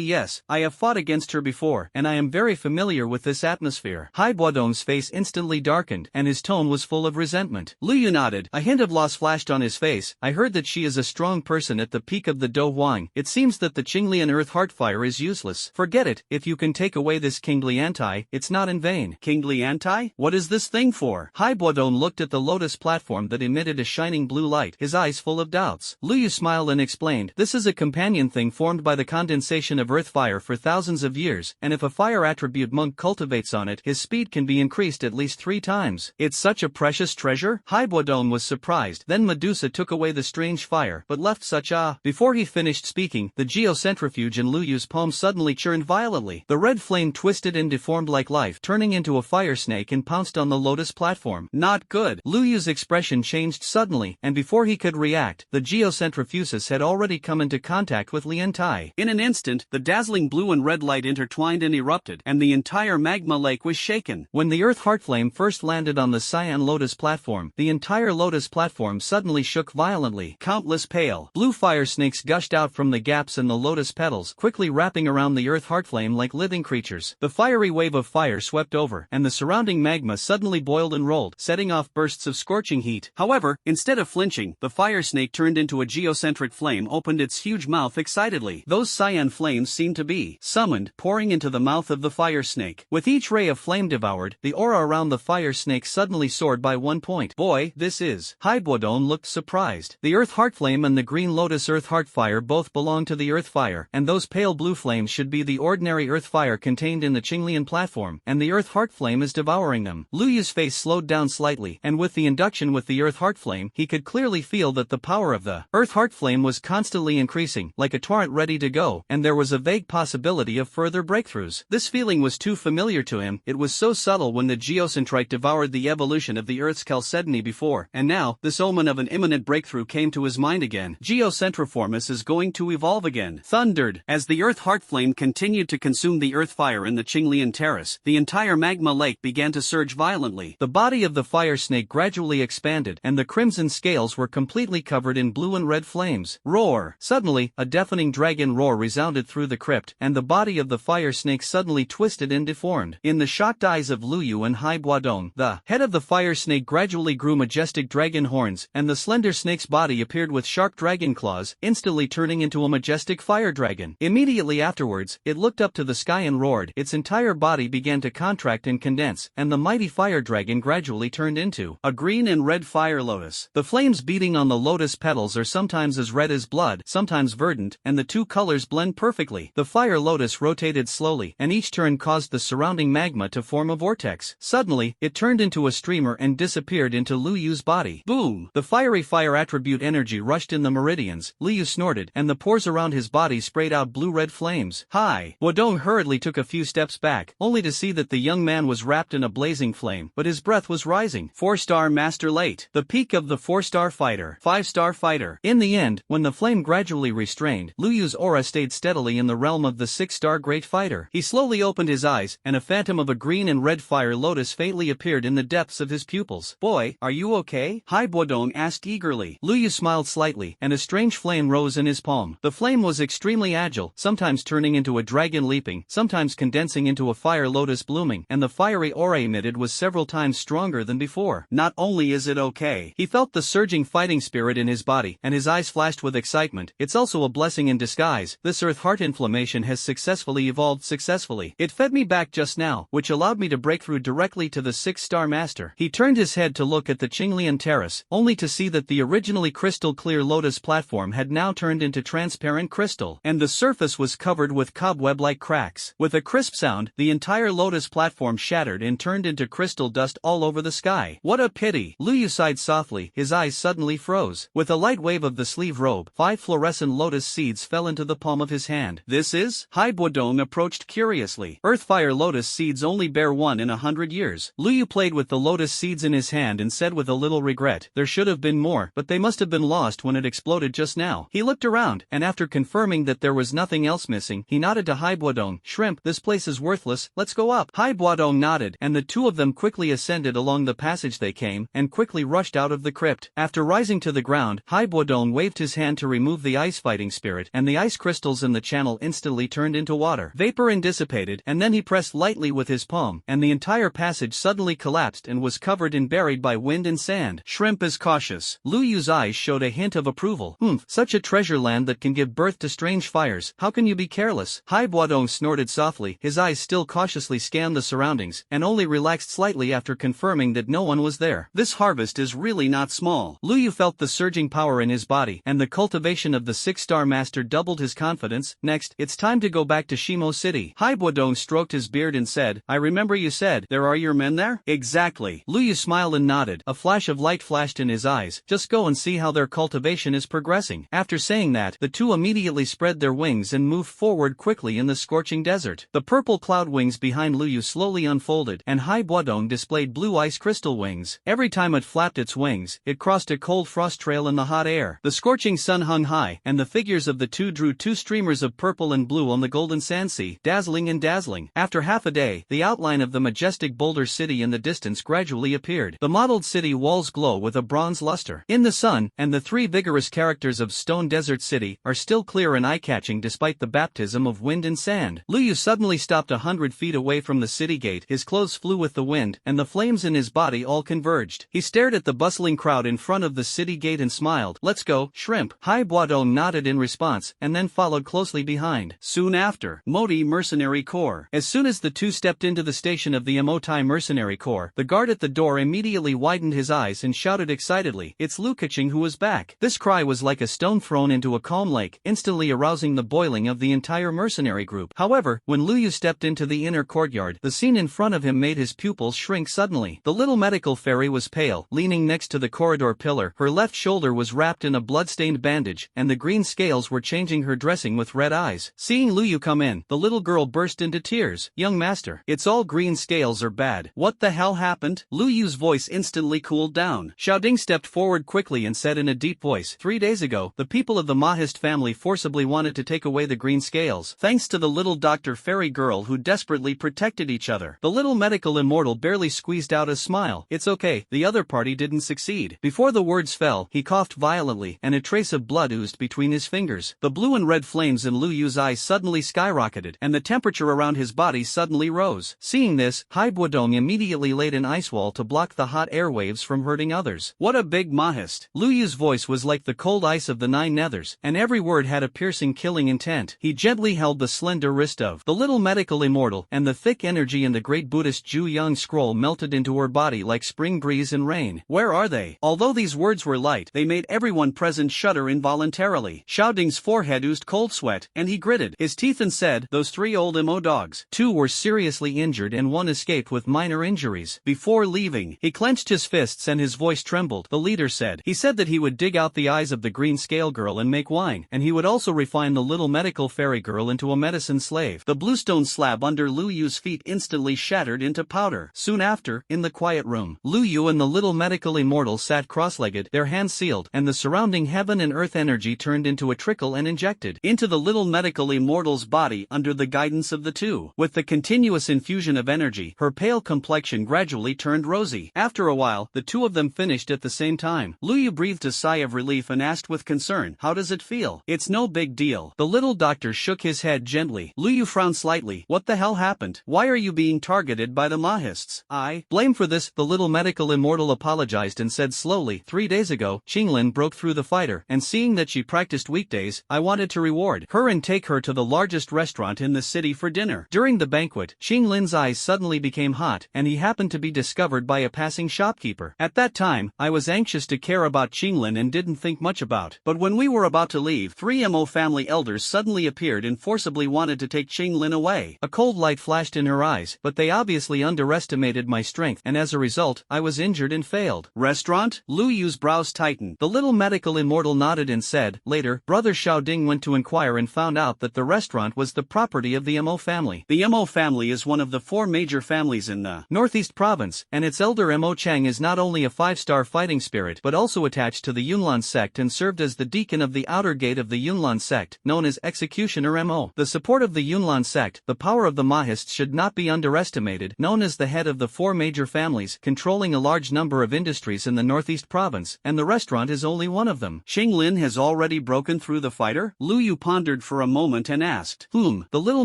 yes, I have fought against her before, and I am very familiar with this atmosphere. Hai Buodong's face instantly darkened, and his tone was full of resentment. Lu Yu nodded, a hint of loss flashed on his face. I heard that she is a strong person at the peak of the Do Huang. It seems that the Qinglian earth heart fire is useless. Forget it, if you can take away this Qingliantai, it's not in vain. Qingliantai? What is this thing for? Hai Buodong looked at the lotus platform that emitted a shining blue light, his eyes full of doubts. Lu Yu smiled and explained, this is a companion thing formed by the condensation of earth fire for thousands of years, and if a fire attribute monk cultivates on it, his speed can be increased at least 3 times. It's such a precious treasure? Hai Buodong was surprised. Then Medusa took away the strange fire, but left such a... Before he finished speaking, the geocentrifuge in Lu Yu's palm suddenly churned violently. The red flame twisted and deformed like life, turning into a fire snake and pounced on the lotus platform. Not good. Lu Yu's expression changed suddenly, and before he could react, the geocentrifusus had already come into contact with Lian Tai. In an instant, the dazzling blue and red light intertwined and erupted, and the entire magma lake was shaken. When the earth heart flame first landed on the cyan lotus platform, the entire lotus platform suddenly shook violently. Countless pale, blue fire snakes gushed out from the gaps in the lotus petals, quickly wrapping around the earth heart flame like living creatures. The fiery wave of fire swept over, and the surrounding magma suddenly boiled and rolled, setting off bursts of scorching heat. However, instead of flinching, the fire snake turned into a geocentric flame, opened its huge mouth excitedly. Those cyan flames seemed to be summoned, pouring into the mouth of the fire snake. With each ray of flame devoured, the aura around the fire snake suddenly soared by 1 point. Boy, this is... Hai Buodong looked surprised. The earth heart flame and the green lotus earth heart fire both belong to the earth fire, and those pale blue flames should be the ordinary earth fire contained in the Qinglian platform, and the earth heart flame is devouring them. Lu Yu's face slowed down slightly, and with the induction with the earth heart flame, he could clearly feel that the power of the earth heart flame was constantly increasing, like a torrent ready to go, and there was a vague possibility of further breakthroughs. This feeling was too familiar to him. It was so subtle when the geocentrite devoured the evolution of the Earth's chalcedony before, and now, this omen of an imminent breakthrough came to his mind again. Geocentriformis is going to evolve again. Thundered. As the earth heart flame continued to consume the earth fire in the Qinglian terrace, the entire magma lake began to surge violently. The body of the fire snake gradually expanded, and the crimson scales were completely covered in blue and red flames. Roar! Suddenly, a deafening dragon roar resounded through the crypt, and the body of the fire snake suddenly twisted and deformed. In the shocked eyes of Lu Yu and Hai Buodong, the head of the fire snake gradually grew majestic dragon horns, and the slender snake's body appeared with sharp dragon claws, instantly turning into a majestic fire dragon. Immediately afterwards, words, it looked up to the sky and roared. Its entire body began to contract and condense, and the mighty fire dragon gradually turned into a green and red fire lotus. The flames beating on the lotus petals are sometimes as red as blood, sometimes verdant, and the two colors blend perfectly. The fire lotus rotated slowly, and each turn caused the surrounding magma to form a vortex. Suddenly, it turned into a streamer and disappeared into Lu Yu's body. Boom! The fiery fire attribute energy rushed in the meridians. Lu Yu snorted, and the pores around his body sprayed out blue-red flames. Hai! Wodong hurriedly took a few steps back, only to see that the young man was wrapped in a blazing flame, but his breath was rising. 4-star master late. The peak of the 4-star fighter. 5-star fighter. In the end, when the flame gradually restrained, Lu Yu's aura stayed steadily in the realm of the 6-star great fighter. He slowly opened his eyes, and a phantom of a green and red fire lotus faintly appeared in the depths of his pupils. Boy, are you okay? Hai Bodong asked eagerly. Lu Yu smiled slightly, and a strange flame rose in his palm. The flame was extremely agile, sometimes turning into a dragon leaping, sometimes condensing into a fire lotus blooming, and the fiery aura emitted was several times stronger than before. Not only is it okay, he felt the surging fighting spirit in his body, and his eyes flashed with excitement. It's also a blessing in disguise. This earth heart inflammation has successfully evolved successfully. It fed me back just now, which allowed me to break through directly to the 6-star master. He turned his head to look at the Qinglian terrace, only to see that the originally crystal clear lotus platform had now turned into transparent crystal, and the surface was covered with cobweb-like cracks. With a crisp sound, the entire lotus platform shattered and turned into crystal dust all over the sky. What a pity! Lu Yu sighed softly, his eyes suddenly froze. With a light wave of the sleeve robe, 5 fluorescent lotus seeds fell into the palm of his hand. This is? Hai Bodong approached curiously. Earthfire lotus seeds only bear 1 in 100 years. Lu Yu played with the lotus seeds in his hand and said with a little regret, there should have been more, but they must have been lost when it exploded just now. He looked around, and after confirming that there was nothing else missing, he nodded to Hai Bodong. Shrimp, this place is worthless, let's go up. Hai Bodong nodded, and the two of them quickly ascended along the passage they came, and quickly rushed out of the crypt. After rising to the ground, Hai Bodong waved his hand to remove the ice fighting spirit, and the ice crystals in the channel instantly turned into water vapor and dissipated, and then he pressed lightly with his palm, and the entire passage suddenly collapsed and was covered and buried by wind and sand. Shrimp is cautious. Lu Yu's eyes showed a hint of approval. Such a treasure land that can give birth to strange fires, how can you be careless? Hai Bodong snorted softly, his eyes still cautiously scanned the surroundings, and only relaxed slightly after confirming that no one was there. This harvest is really not small. Lu Yu felt the surging power in his body, and the cultivation of the 6-star master doubled his confidence. Next, it's time to go back to Shimo City. Hai Bodong stroked his beard and said, I remember you said, there are your men there? Exactly. Lu Yu smiled and nodded. A flash of light flashed in his eyes. Just go and see how their cultivation is progressing. After saying that, the two immediately spread their wings and moved forward quickly in the scorching desert. The purple cloud wings behind Lu Yu slowly unfolded, and Hai Bodong displayed blue ice crystal wings. Every time it flapped its wings, it crossed a cold frost trail in the hot air. The scorching sun hung high, and the figures of the two drew 2 streamers of purple and blue on the golden sand sea, dazzling and dazzling. After half a day, the outline of the majestic boulder city in the distance gradually appeared. The mottled city walls glow with a bronze luster in the sun, and the 3 vigorous characters of Stone Desert City are still clear and eye-catching despite the baptism of wind and sand. Lu Yu suddenly stopped 100 feet away from the city gate. His clothes flew with the wind, and the flames in his body all converged. He stared at the bustling crowd in front of the city gate and smiled. Let's go, Shrimp. Hai Bodong nodded in response, and then followed closely behind. Soon after, Moti Mercenary Corps. As soon as the two stepped into the station of the Emotai Mercenary Corps, the guard at the door immediately widened his eyes and shouted excitedly, it's Lu Keqing who is back. This cry was like a stone thrown into a calm lake, instantly arousing the boiling of the entire mercenary group. However, when Lu Yu stepped into the inner courtyard, the scene in front of him made his pupils shrink suddenly. The little medical fairy was pale, leaning next to the corridor pillar. Her left shoulder was wrapped in a blood-stained bandage, and the green scales were changing her dressing with red eyes. Seeing Lu Yu come in, the little girl burst into tears. Young master, it's all green scales are bad. What the hell happened? Lu Yu's voice instantly cooled down. Xiaoding stepped forward quickly and said in a deep voice, 3 days ago, the people of the Mahist family forcibly wanted to take away the green scales, thanks to the little doctor fairy girl who desperately protected each other. The little medical immortal barely squeezed out a smile. It's okay, the other party didn't succeed. Before the words fell, he coughed violently, and a trace of blood oozed between his fingers. The blue and red flames in Lu Yu's eyes suddenly skyrocketed, and the temperature around his body suddenly rose. Seeing this, Hai Bodong immediately laid an ice wall to block the hot airwaves from hurting others. What a big Mahist! Lu Yu's voice was like the cold ice of the 9 nethers, and every word had a piercing killing intent. He gently tightly held the slender wrist of the little medical immortal, and the thick energy in the great Buddhist Ju Yang scroll melted into her body like spring breeze and rain. Where are they? Although these words were light, they made everyone present shudder involuntarily. Xiao Ding's forehead oozed cold sweat, and he gritted his teeth and said, "Those 3 old mo dogs. 2 were seriously injured and 1 escaped with minor injuries." Before leaving, he clenched his fists and his voice trembled. The leader said. He said that he would dig out the eyes of the green scale girl and make wine, and he would also refine the little medical fairy girl into a medicine slave. The bluestone slab under Lu Yu's feet instantly shattered into powder. Soon after, in the quiet room, Lu Yu and the little medical immortal sat cross-legged, their hands sealed, and the surrounding heaven and earth energy turned into a trickle and injected into the little medical immortal's body under the guidance of the two. With the continuous infusion of energy, her pale complexion gradually turned rosy. After a while, the two of them finished at the same time. Lu Yu breathed a sigh of relief and asked with concern, "How does it feel?" "It's no big deal." The little doctor shook his head gently. Lu Yu frowned slightly. "What the hell happened? Why are you being targeted by the Mahists?" "I blame for this," the little medical immortal apologized and said slowly. 3 days ago, Qinglin broke through the fighter, and seeing that she practiced weekdays, I wanted to reward her and take her to the largest restaurant in the city for dinner. During the banquet, Qinglin's eyes suddenly became hot, and he happened to be discovered by a passing shopkeeper. At that time, I was anxious to care about Qinglin and didn't think much about. But when we were about to leave, 3 Mo family elders suddenly appeared and forcibly wanted to take Qinglin away. A cold light flashed in her eyes, but they obviously underestimated my strength, and as a result, I was injured and failed. Restaurant? Lu Yu's brows tightened. The little medical immortal nodded and said, later, Brother Xiaoding went to inquire and found out that the restaurant was the property of the Mo family. The Mo family is one of the 4 major families in the Northeast province, and its elder Mo Chang is not only a 5-star fighting spirit but also attached to the Yunlan sect and served as the deacon of the outer gate of the Yunlan sect, known as Executioner Mo. The support of the Yunlan sect, the power of the Mahists should not be underestimated, known as the head of the 4 major families, controlling a large number of industries in the Northeast province, and the restaurant is only one of them. Qinglin has already broken through the fighter? Lu Yu pondered for a moment and asked. The little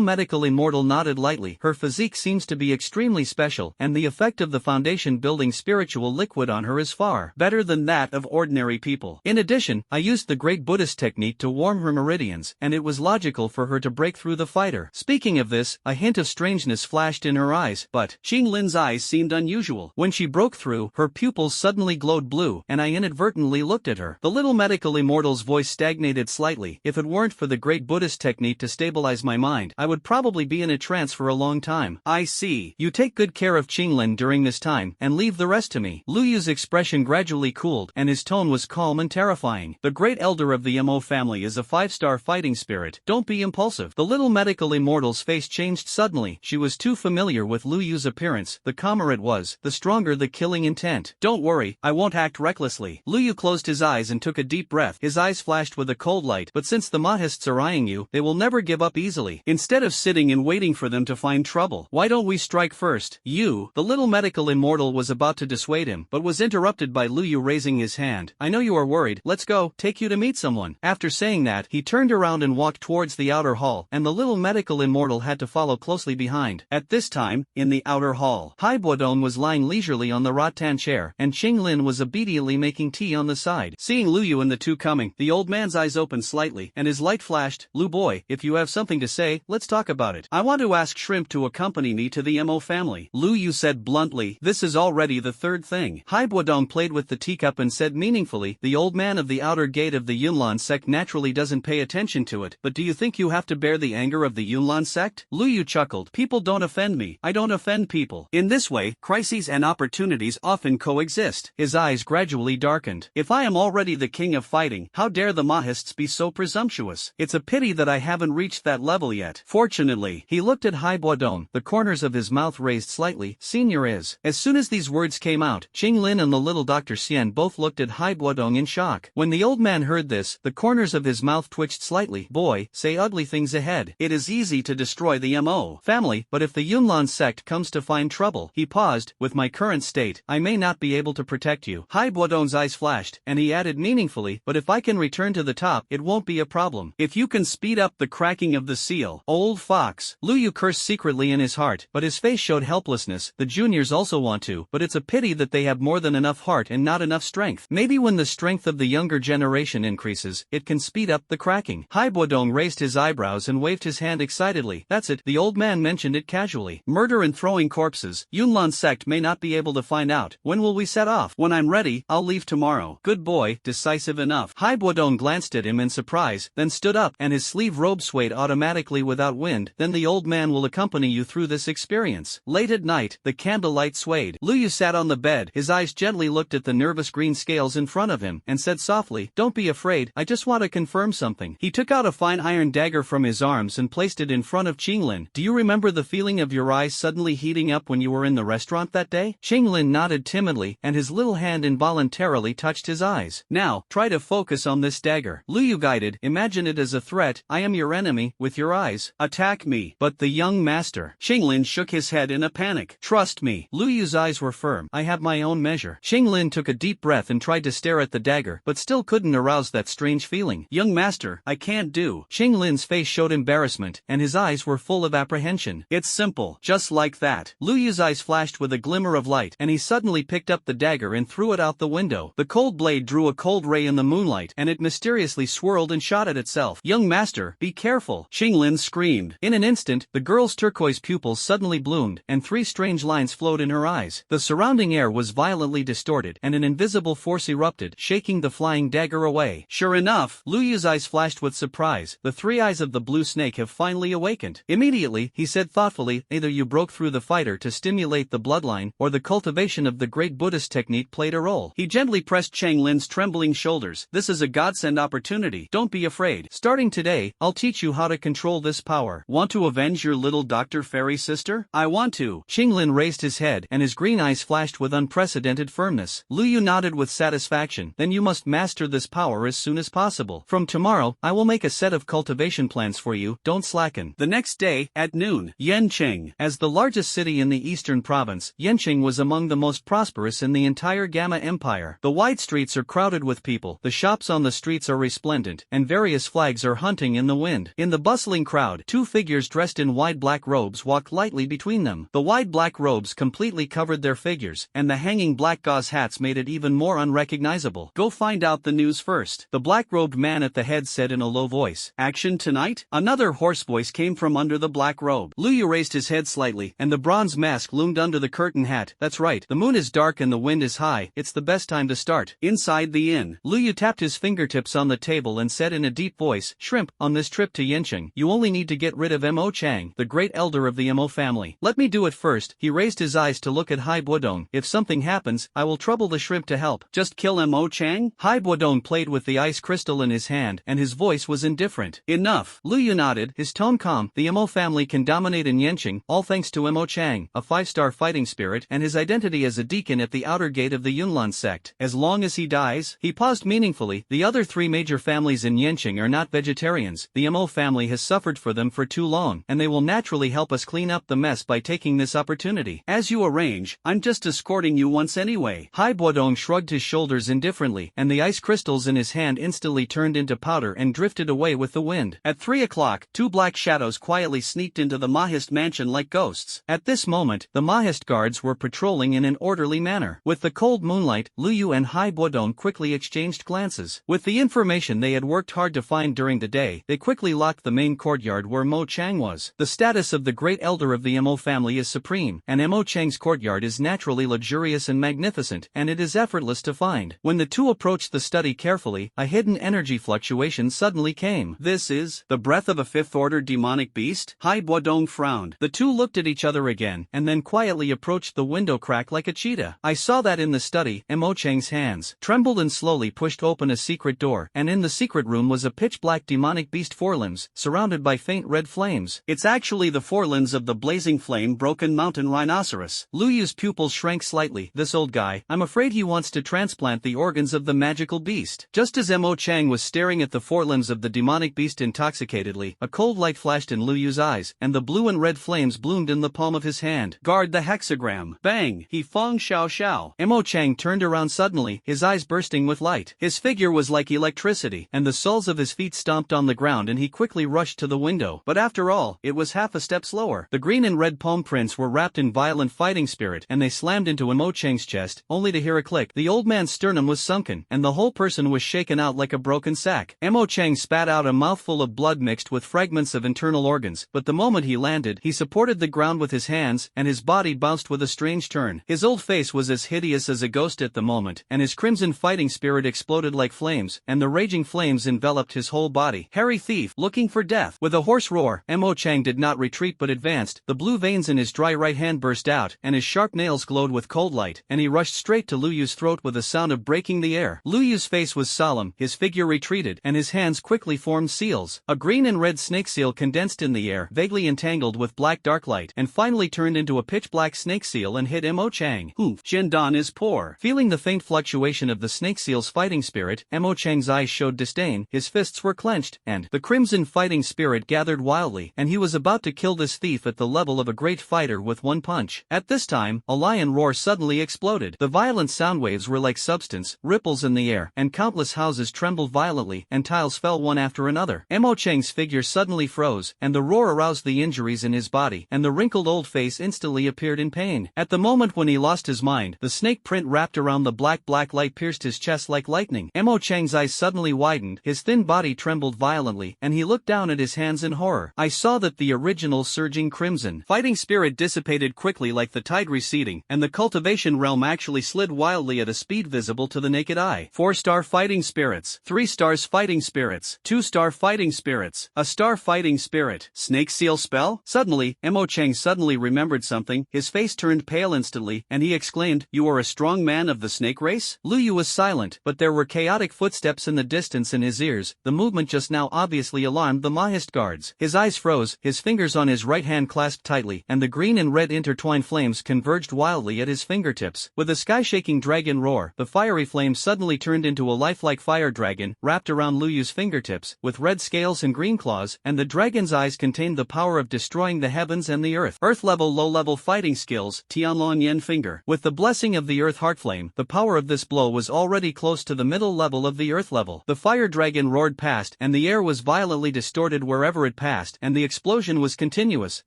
medical immortal nodded lightly. Her physique seems to be extremely special, and the effect of the foundation-building spiritual liquid on her is far better than that of ordinary people. In addition, I used the great Buddhist technique to warm her meridians, and it was logical for her to break through the fighter. Speaking of this, a hint of strangeness flashed in her eyes, but Qinglin's eyes seemed unusual. When she broke through, her pupils suddenly glowed blue, and I inadvertently looked at her. The little medical immortal's voice stagnated slightly. If it weren't for the great Buddhist technique to stabilize my mind, I would probably be in a trance for a long time. I see. You take good care of Qinglin during this time, and leave the rest to me. Lu Yu's expression gradually cooled, and his tone was calm and terrifying. The great elder of the Mo family is a 5-star fighting spirit. Don't be impulsive. The little medical immortal's face changed suddenly. She was too familiar with Lu Yu's appearance. The calmer it was, the stronger the killing intent. Don't worry, I won't act recklessly. Lu Yu closed his eyes and took a deep breath. His eyes flashed with a cold light. But since the Mahists are eyeing you, they will never give up easily. Instead of sitting and waiting for them to find trouble, why don't we strike first? You, the little medical immortal was about to dissuade him, but was interrupted by Lu Yu raising his hand. I know you are worried. Let's go. Take you to meet someone. After saying that, he turned around and walked towards the outer hall, and the little medical immortal had to follow closely behind. At this time, in the outer hall, Hai Buodong was lying leisurely on the rattan chair, and Qinglin was obediently making tea on the side. Seeing Lu Yu and the two coming, the old man's eyes opened slightly, and his light flashed. Lu boy, if you have something to say, let's talk about it. I want to ask Shrimp to accompany me to the Mo family. Lu Yu said bluntly. This is already the third thing. Hai Buodong played with the teacup and said meaningfully, the old man of the outer gate of the Yunlan sect naturally doesn't pay attention to it, but do you think you have to bear the anger of the Yunlan sect? Lu Yu chuckled. People don't offend me. I don't offend people. In this way, crises and opportunities often coexist. His eyes gradually darkened. If I am already the king of fighting, how dare the Mahists be so presumptuous? It's a pity that I haven't reached that level yet. Fortunately, he looked at Hai Buodong, the corners of his mouth raised slightly. Senior is. As soon as these words came out, Qinglin and the little Dr. Xian both looked at Hai Buodong in shock. When the old man heard this, the corners of his mouth twitched slightly. Boy, say ugly things ahead. It is easy to destroy the Mo family, but if the Yunlan sect comes to find trouble, he paused, with my current state, I may not be able to protect you. Hai Buodong's eyes flashed, and he added meaningfully, but if I can return to the top, it won't be a problem. If you can speed up the cracking of the seal. Old fox. Lu Yu cursed secretly in his heart, but his face showed helplessness. The juniors also want to, but it's a pity that they have more than enough heart and not enough strength. Maybe when the strength of the younger generation increases, it can speed up the cracking. Hai Buodong raised his eyebrows eyebrows and waved his hand excitedly. That's it, the old man mentioned it casually. Murder and throwing corpses. Yunlan sect may not be able to find out. When will we set off? When I'm ready, I'll leave tomorrow. Good boy, decisive enough. Hai Buodong glanced at him in surprise, then stood up, and his sleeve robe swayed automatically without wind. Then the old man will accompany you through this experience. Late at night, the candlelight swayed. Lu Yu sat on the bed, his eyes gently looked at the nervous green scales in front of him, and said softly, "Don't be afraid, I just want to confirm something." He took out a fine iron dagger from his arms and placed it in front of Qinglin. "Do you remember the feeling of your eyes suddenly heating up when you were in the restaurant that day?" Qinglin nodded timidly, and his little hand involuntarily touched his eyes. "Now, try to focus on this dagger." Lu Yu guided, "Imagine it as a threat. I am your enemy, with your eyes. Attack me." But the young master. Qinglin shook his head in a panic. "Trust me." Lu Yu's eyes were firm. "I have my own measure." Qinglin took a deep breath and tried to stare at the dagger, but still couldn't arouse that strange feeling. "Young master, I can't do." Qinglin's face showed embarrassment, and his eyes were full of apprehension. "It's simple, just like that." Lu Yu's eyes flashed with a glimmer of light, and he suddenly picked up the dagger and threw it out the window. The cold blade drew a cold ray in the moonlight, and it mysteriously swirled and shot at itself. "Young master, be careful!" Qinglin screamed. In an instant, the girl's turquoise pupils suddenly bloomed, and three strange lines flowed in her eyes. The surrounding air was violently distorted, and an invisible force erupted, shaking the flying dagger away. Sure enough, Lu Yu's eyes flashed with surprise. "The three eyes of the blue snake have finally awakened." Immediately, he said thoughtfully, "Either you broke through the fighter to stimulate the bloodline, or the cultivation of the great Buddhist technique played a role." He gently pressed Qinglin's trembling shoulders. "This is a godsend opportunity. Don't be afraid. Starting today, I'll teach you how to control this power." "Want to avenge your little Dr. Fairy sister?" "I want to." Qinglin raised his head, and his green eyes flashed with unprecedented firmness. Lu Yu nodded with satisfaction. "Then you must master this power as soon as possible. From tomorrow, I will make a set of cultivation plans for you. Don't slacken." The next day, at noon, Yanqing. As the largest city in the eastern province, Yanqing was among the most prosperous in the entire Gamma Empire. The wide streets are crowded with people, the shops on the streets are resplendent, and various flags are hunting in the wind. In the bustling crowd, two figures dressed in wide black robes walked lightly between them. The wide black robes completely covered their figures, and the hanging black gauze hats made it even more unrecognizable. "Go find out the news first," the black-robed man at the head said in a low voice. "Action tonight?" Another hoarse voice came from under the black robe. Lu Yu raised his head slightly, and the bronze mask loomed under the curtain hat. "That's right, the moon is dark and the wind is high. It's the best time to start." Inside the inn, Lu Yu tapped his fingertips on the table and said in a deep voice, "Shrimp, on this trip to Yanqing, you only need to get rid of Mo Chang, the great elder of the Mo family. Let me do it first." He raised his eyes to look at Hai Buodong. "If something happens, I will trouble the shrimp to help." "Just kill Mo Chang?" Hai Buodong played with the ice crystal in his hand, and his voice was indifferent. "Enough." Lu Yu nodded, his tone calm. "The Mo family can dominate in Yanqing, all thanks to Mo Chang, a 5-star fighting spirit, and his identity as a deacon at the outer gate of the Yunlan sect. As long as he dies." He paused meaningfully. "The other three major families in Yanqing are not vegetarians. The Mo family has suffered for them for too long, and they will naturally help us clean up the mess by taking this opportunity." "As you arrange, I'm just escorting you once anyway." Hai Buodong shrugged his shoulders indifferently, and the ice crystals in his hand instantly turned into powder and drifted away with the wind. At 3 o'clock, two black shadows quietly sneaked into the Mahist mansion like ghosts. At this moment, the Mahist guards were patrolling in an orderly manner. With the cold moonlight, Lu Yu and Hai Buodong quickly exchanged glances. With the information they had worked hard to find during the day, they quickly locked the main courtyard where Mo Chang was. The status of the great elder of the Mo family is supreme, and Mo Chang's courtyard is naturally luxurious and magnificent, and it is effortless to find. When the two approached the study carefully, a hidden energy fluctuation suddenly came. "This is the breath of a fifth-order demonic beast?" Hai Buodong frowned. The two looked at each other again, and then quietly approached the window crack like a cheetah. "I saw that in the study." Mo Chang's hands trembled and slowly pushed open a secret door, and in the secret room was a pitch-black demonic beast forelimbs, surrounded by faint red flames. "It's actually the forelimbs of the blazing flame-broken mountain rhinoceros." Lu Yu's pupils shrank slightly. "This old guy, I'm afraid he wants to transplant the organs of the magical beast." Just as Mo Chang was staring at the forelimbs of the demonic beast intoxicatedly, a cold light flashed in Lu Yu's eyes, and the blue and red flames bloomed in the palm of his hand. "Guard the hexagram." Bang! He fong xiao xiao. Mo Chang turned around suddenly, his eyes bursting with light. His figure was like electricity, and the soles of his feet stomped on the ground, and he quickly rushed to the window. But after all, it was half a step slower. The green and red palm prints were wrapped in violent fighting spirit, and they slammed into Mo Chang's chest, only to hear a click. The old man's sternum was sunken, and the whole person was shaken out like a broken sack. Mo Chang spat out a mouthful of blood mixed with fragments of internal organs, but the moment he landed, he supported the ground with his hands, and his body bounced with a strange turn. His old face was as hideous as a ghost at the moment, and his crimson fighting spirit exploded like flames, and the raging flames enveloped his whole body. Hairy thief, looking for death. With a hoarse roar, Mo Chang did not retreat but advanced. The blue veins in his dry right hand burst out, and his sharp nails glowed with cold light, and he rushed straight to Lu Yu's throat with a sound of breaking the air. Lu Yu's face was solemn, his figure retreated, and his hands quickly formed seals. A green and red snake seal condensed in the air, vaguely entangled with black dark light, and finally turned into a pitch-black snake seal and hit Mo Chang. Humph, Jindan is poor. Feeling the faint fluctuation of the snake seal's fighting spirit, Mo Chang's eyes showed disdain, his fists were clenched, and the crimson fighting spirit gathered wildly, and he was about to kill this thief at the level of a great fighter with one punch. At this time, a lion roar suddenly exploded. The violent sound waves were like substance, ripples in the air, and countless houses trembled violently, and tiles fell one after another. Mo Chang's figure suddenly froze, and the roar aroused the injuries in his body, and the wrinkled old face instantly appeared in pain. At the moment when he lost his mind, the snake print wrapped around the black light pierced his chest like lightning. Mo Chang's eyes suddenly widened, his thin body trembled violently, and he looked down at his hands in horror. I saw that the original surging crimson fighting spirit dissipated quickly like the tide receding, and the cultivation realm actually slid wildly at a speed visible to the naked eye. 4-star fighting spirits, 3 stars fighting spirits, 2-star fighting spirits, a star fighting spirit. Snake seal spell? Suddenly, Mo Chang suddenly remembered something, his face turned pale instantly, and he exclaimed, "You are a strong man of the snake race?" Lu Yu was silent, but there were chaotic footsteps in the distance in his ears. The movement just now obviously alarmed the Mahist guards. His eyes froze, his fingers on his right hand clasped tightly, and the green and red intertwined flames converged wildly at his fingertips. With a sky-shaking dragon roar, the fiery flame suddenly turned into a lifelike fire dragon, wrapped around Lu Yu's fingertips, with red scales and green claws, and the dragon's eyes contained the power of destroying the heavens and the earth. Earth-level low-level fighting skills, Tianlong Yen finger. With the blessing of the earth heartflame, the power of this blow was already close to the middle level of the earth level. The fire dragon roared past, and the air was violently distorted wherever it passed, and the explosion was continuous,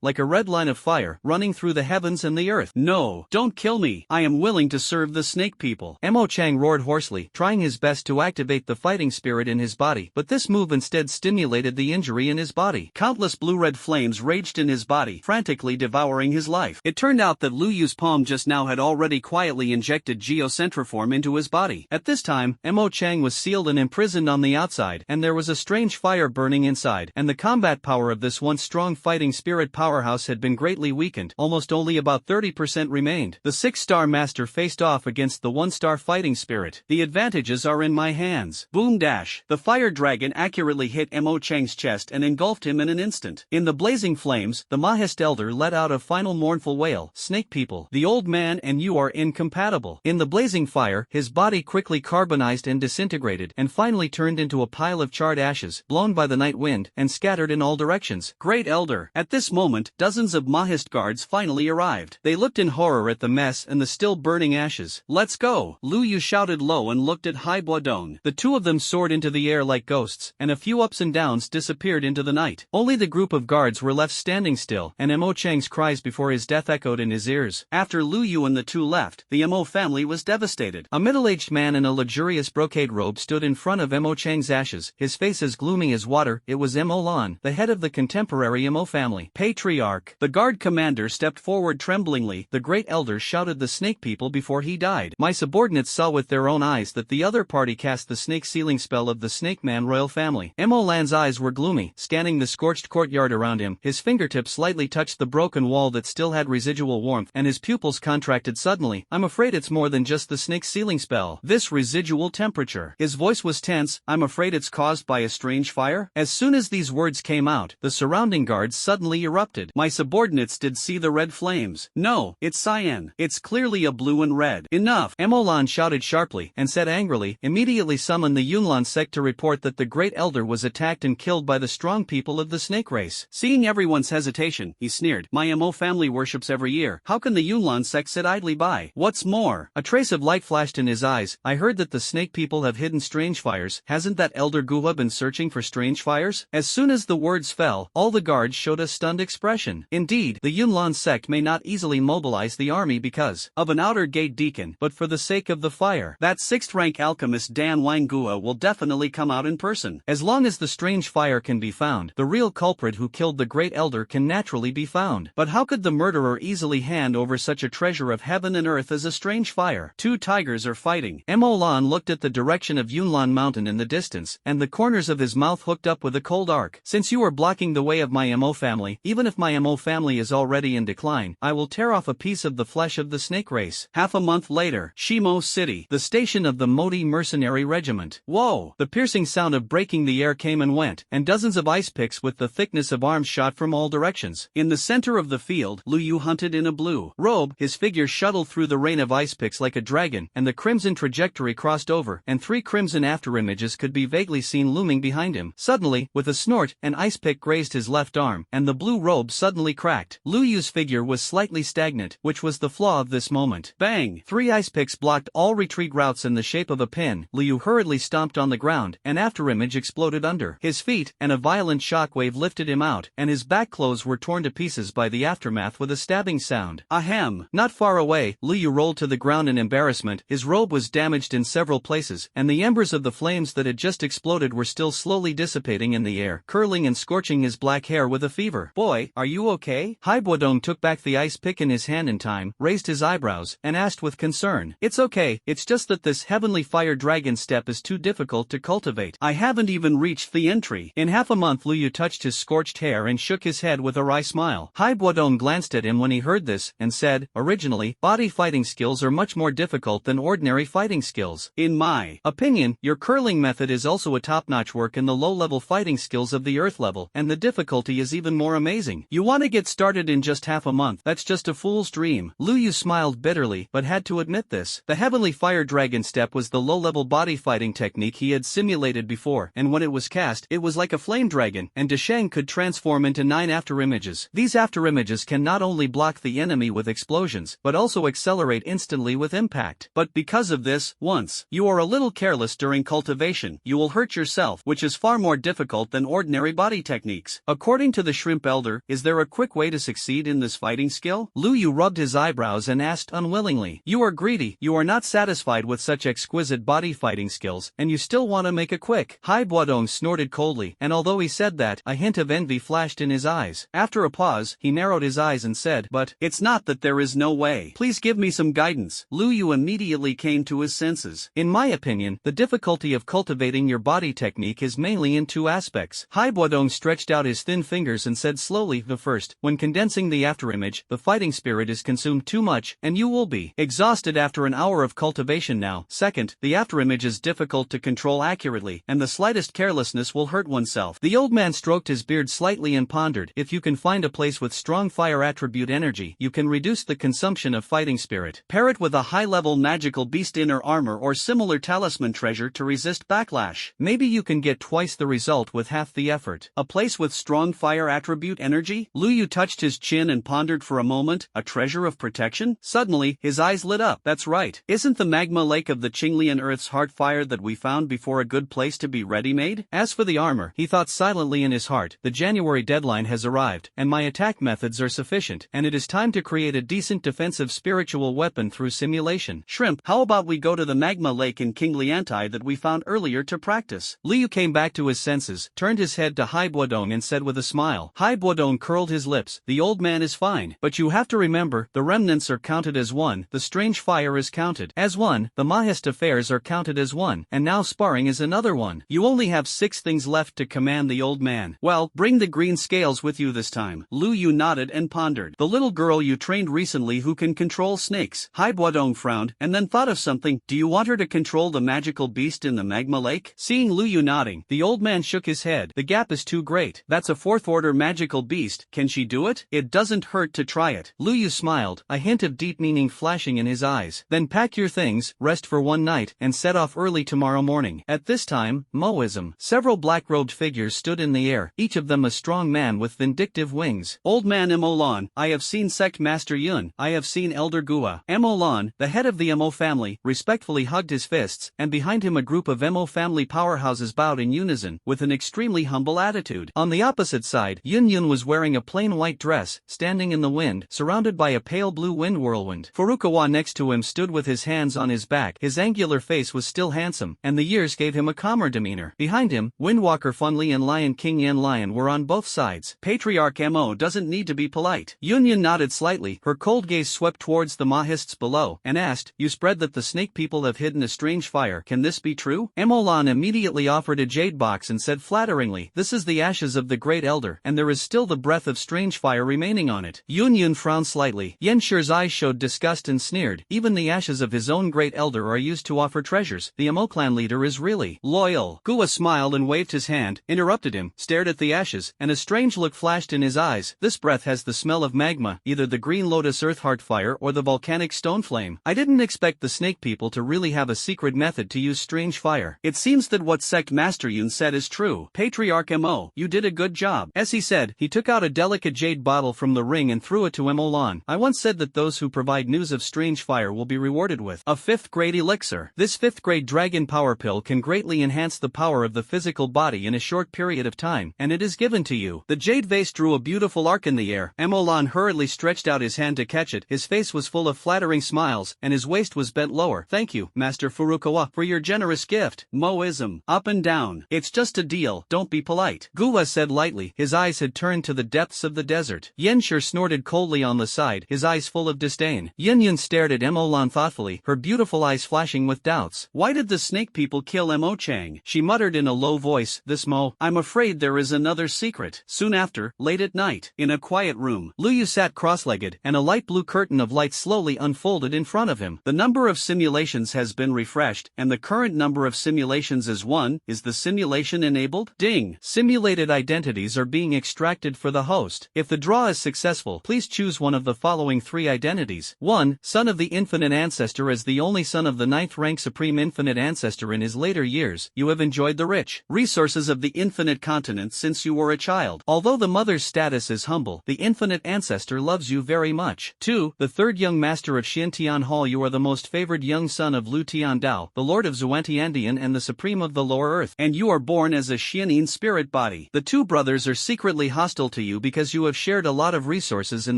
like a red line of fire, running through the heavens and the earth. "No, don't kill me. I am willing to serve the snake people." Mo Chang roared hoarsely, trying his best to activate the fighting spirit in his body, but this move instead stimulated the injury in his body. Countless blue-red flames raged in his body, frantically devouring his life. It turned out that Lu Yu's palm just now had already quietly injected geocentriform into his body. At this time, Mo Chang was sealed and imprisoned on the outside, and there was a strange fire burning inside, and the combat power of this once strong fighting spirit powerhouse had been greatly weakened. Almost only about 30% remained. The 6-star master faced off against the 1-star fighting spirit. The advantages are in my hands. Boom dash. The fire dragon accurately hit Mo Chang's chest and engulfed him in an instant. In the blazing flames, the Mahist elder let out a final mournful wail. "Snake people, the old man and you are incompatible." In the blazing fire, his body quickly carbonized and disintegrated, and finally turned into a pile of charred ashes, blown by the night wind, and scattered in all directions. Great elder. At this moment, dozens of Mahist guards finally arrived. They looked in horror at the mess and the still burning ashes. "Let's go!" Lu Yu shouted low and looked at Hai Buodong. The two of them soared into the air like ghosts, and a few ups and downs disappeared into the night. Only the group of guards were left standing still, and Mo Chang's cries before his death echoed in his ears. After Lu Yu and the two left, the Mo family was devastated. A middle-aged man in a luxurious brocade robe stood in front of Mo Chang's ashes, his face as gloomy as water. It was Mo Lan, the head of the contemporary Mo family. Patriarch. The guard commander stepped forward tremblingly. The great elder shouted the snake people before he died. My subordinates saw with their own eyes that the other party cast the snake sealing spell of the snake man royal family. Mo Lan's eyes were gloomy, scanning the scorched courtyard around him. His fingertips slightly touched the broken wall that still had residual warmth, and his pupils contracted suddenly. "I'm afraid it's more than just the snake sealing spell. This residual temperature." His voice was tense. "I'm afraid it's caused by a strange fire?" As soon as these words came out, the surrounding guards suddenly erupted. My subordinates did see the red flames. "No, it's cyan. It's clearly a blue and red." "Enough!" Mo Lan shouted sharply, and said angrily, "Immediately summon the Yunlan sect to report that the great elder was attacked and killed by the strong people of the snake race." Seeing everyone's hesitation, he sneered, "My Mo family worships every year. How can the Yunlan sect sit idly by? What's more?" A trace of light flashed in his eyes. "I heard that the snake people have hidden strange fires. Hasn't that elder Guha been searching for strange fires?" As soon as the words fell, all the guards showed a stunned expression. Indeed, the Yunlan sect may not easily mobilize the army because of an outer gate deacon, but for the sake of the fire, that 6th rank alchemist Dan Wang Guha will definitely come out in person. As long as the strange strange fire can be found, the real culprit who killed the great elder can naturally be found. But how could the murderer easily hand over such a treasure of heaven and earth as a strange fire? Two tigers are fighting. Lan looked at the direction of Yunlan Mountain in the distance, and the corners of his mouth hooked up with a cold arc. Since you are blocking the way of my Mo family, even if my Mo family is already in decline, I will tear off a piece of the flesh of the snake race. Half a month later, Shimo City, the station of the Modi mercenary regiment. Whoa! The piercing sound of breaking the air came and went, and dozens of ice picks with the thickness of arms shot from all directions. In the center of the field, Lu Yu hunted in a blue robe, his figure shuttled through the rain of ice picks like a dragon, and the crimson trajectory crossed over, and 3 crimson afterimages could be vaguely seen looming behind him. Suddenly, with a snort, an ice pick grazed his left arm, and the blue robe suddenly cracked. Lu Yu's figure was slightly stagnant, which was the flaw of this moment. Bang! 3 ice picks blocked all retreat routes in the shape of a pin. Lu Yu hurriedly stomped on the ground, an afterimage exploded under his feet, and a violent shockwave lifted him out, and his back clothes were torn to pieces by the aftermath with a stabbing sound. Ahem! Not far away, Lu Yu rolled to the ground in embarrassment. His robe was damaged in several places, and the embers of the flames that had just exploded were still slowly dissipating in the air, curling and scorching his black hair with a fever. Boy, are you okay? Haibuodong took back the ice pick in his hand in time, raised his eyebrows, and asked with concern. It's okay, it's just that this heavenly fire dragon step is too difficult to cultivate. I haven't even reached the entry. In half a month Lu Yu touched his scorched hair and shook his head with a wry smile. Haibuodong glanced at him when he heard this, and said, originally, body fighting skills are much more difficult than ordinary fighting skills. In my opinion, your curling method is also a top-notch work in the low-level fighting skills of the earth level, and the difficulty is even more amazing. You want to get started in just half a month? That's just a fool's dream. Lu Yu smiled bitterly, but had to admit this. The heavenly fire dragon step was the low-level body fighting technique he had simulated before, and when it was cast, it was like a flame dragon, and Desheng could transform into 9 afterimages. These afterimages can not only block the enemy with explosions, but also accelerate instantly with impact. But because of this, once you are a little careless during cultivation, you will hurt yourself, which is far more difficult than ordinary body techniques. According to the Shrimp Elder, is there a quick way to succeed in this fighting skill? Lu Yu rubbed his eyebrows and asked unwillingly. You are greedy, you are not satisfied with such exquisite body fighting skills, and you still want to make a quick. Haibuodong snorted coldly, and although he said that, a hint of envy flashed in his eyes. After a pause, he narrowed his eyes and said, but it's not that there is no way. Please give me some guidance. Lu Yu immediately came to his senses. In my opinion, the difficulty of cultivating your body technique is mainly in 2 aspects. Haibuodong stretched out his thin fingers and said slowly, the first, when condensing the afterimage, the fighting spirit is consumed too much, and you will be exhausted after an hour of cultivation now. Second, the afterimage is difficult to control accurately, and the slightest carelessness will hurt oneself. The old man stroked his beard slightly and pondered. If you can find a place with strong fire attribute energy, you can reduce the consumption of fighting spirit. Pair it with a high-level magical beast inner armor or similar talisman treasure to resist backlash. Maybe you can get twice the result with half the effort. A place with strong fire attribute energy? Lu Yu touched his chin and pondered for a moment. A treasure of protection? Suddenly, his eyes lit up. That's right. Isn't the magma lake of the Qinglian Earth's heart fire that we found before a good place to be ready-made? As for the armor, he thought silently in his heart, the January deadline has arrived, and my attack methods are sufficient, and it is time to create a decent defensive spiritual weapon through simulation. Shrimp, how about we go to the magma lake in Qingliantai that we found earlier to practice? Lu Yu came back to his senses, turned his head to Haibuodong and said with a smile. Haibuodong curled his lips. The old man is fine, but you have to remember, the remnants are counted as 1, the strange fire is counted as 1, the Mahest affairs are counted as 1, and now sparring is another 1. You only have 6 things left to command the old man. Well, bring the green scales with you this time. Lu Yu nodded and pondered. The little girl you trained recently who can control snakes. Haibuodong frowned, and then thought of something. Do you want her to control the magical beast in the magma lake? Seeing Lu Yu nodding, the old man shook his head. The gap is too great. That's a 4th-order magical beast. Can she do it? It doesn't hurt to try it. Lu Yu smiled, a hint of deep meaning flashing in his eyes. Then pack your things, rest for one night, and set off early tomorrow morning. At this time, Moism. Several black-robed figures stood in the air, each of them a strong man with vindictive wings. Old man Emolan, I have seen Sect Master Yun, I have seen Elder Gua. Emolan, the head of the Emo family, respectfully hugged his fists, and behind him a group of Emo family powerhouses bowed in unison, with an extremely humble attitude. On the opposite side, Yun was wearing a plain white dress, standing in the wind, surrounded by a pale blue wind whirlwind. Furukawa next to him stood with his hands on his back. His angular face was still handsome, and the years gave him a calmer demeanor. Behind him, Winwa Skywalker Funli and Lion King Yan Lion were on both sides. Patriarch Mo doesn't need to be polite. Yunyan nodded slightly, her cold gaze swept towards the Mahists below, and asked, you spread that the snake people have hidden a strange fire, can this be true? Emolan immediately offered a jade box and said flatteringly, this is the ashes of the great elder, and there is still the breath of strange fire remaining on it. Yunyan frowned slightly. Yenshir's eyes showed disgust and sneered, even the ashes of his own great elder are used to offer treasures. The Emo clan leader is really loyal. Gua smiled and waved his hand, interrupted him, stared at the ashes, and a strange look flashed in his eyes. This breath has the smell of magma, either the green lotus earthheart fire or the volcanic stone flame. I didn't expect the snake people to really have a secret method to use strange fire. It seems that what Sect Master Yun said is true. Patriarch Mo, you did a good job. As he said, he took out a delicate jade bottle from the ring and threw it to Emolan. I once said that those who provide news of strange fire will be rewarded with a 5th grade elixir. This 5th grade dragon power pill can greatly enhance the power of the physical body in a short period of time, and it is given to you. The jade vase drew a beautiful arc in the air. Emolan hurriedly stretched out his hand to catch it. His face was full of flattering smiles, and his waist was bent lower. Thank you, Master Furukawa, for your generous gift. Moism. Up and down. It's just a deal, don't be polite. Gua said lightly, his eyes had turned to the depths of the desert. Yenshir snorted coldly on the side, his eyes full of disdain. Yunyun stared at Emolan thoughtfully, her beautiful eyes flashing with doubts. Why did the snake people kill Mo Chang? She muttered in a low voice, this Mo, I'm afraid there is another secret. Soon after, late at night, in a quiet room, Luyu sat cross-legged, and a light blue curtain of light slowly unfolded in front of him. The number of simulations has been refreshed, and the current number of simulations is 1. Is the simulation enabled? Ding! Simulated identities are being extracted for the host. If the draw is successful, please choose one of the following 3 identities. 1. Son of the Infinite Ancestor. As the only son of the 9th rank Supreme Infinite Ancestor in his later years, you have enjoyed the rich resources of the Infinite Continent since you were a child. Although the mother's status is humble, the Infinite Ancestor loves you very much. 2. The 3rd young master of Xiantian Hall. You are the most favored young son of Lu Tiandao, the lord of Xuantiandian and the supreme of the lower earth, and you are born as a Xianin spirit body. The 2 brothers are secretly hostile to you because you have shared a lot of resources in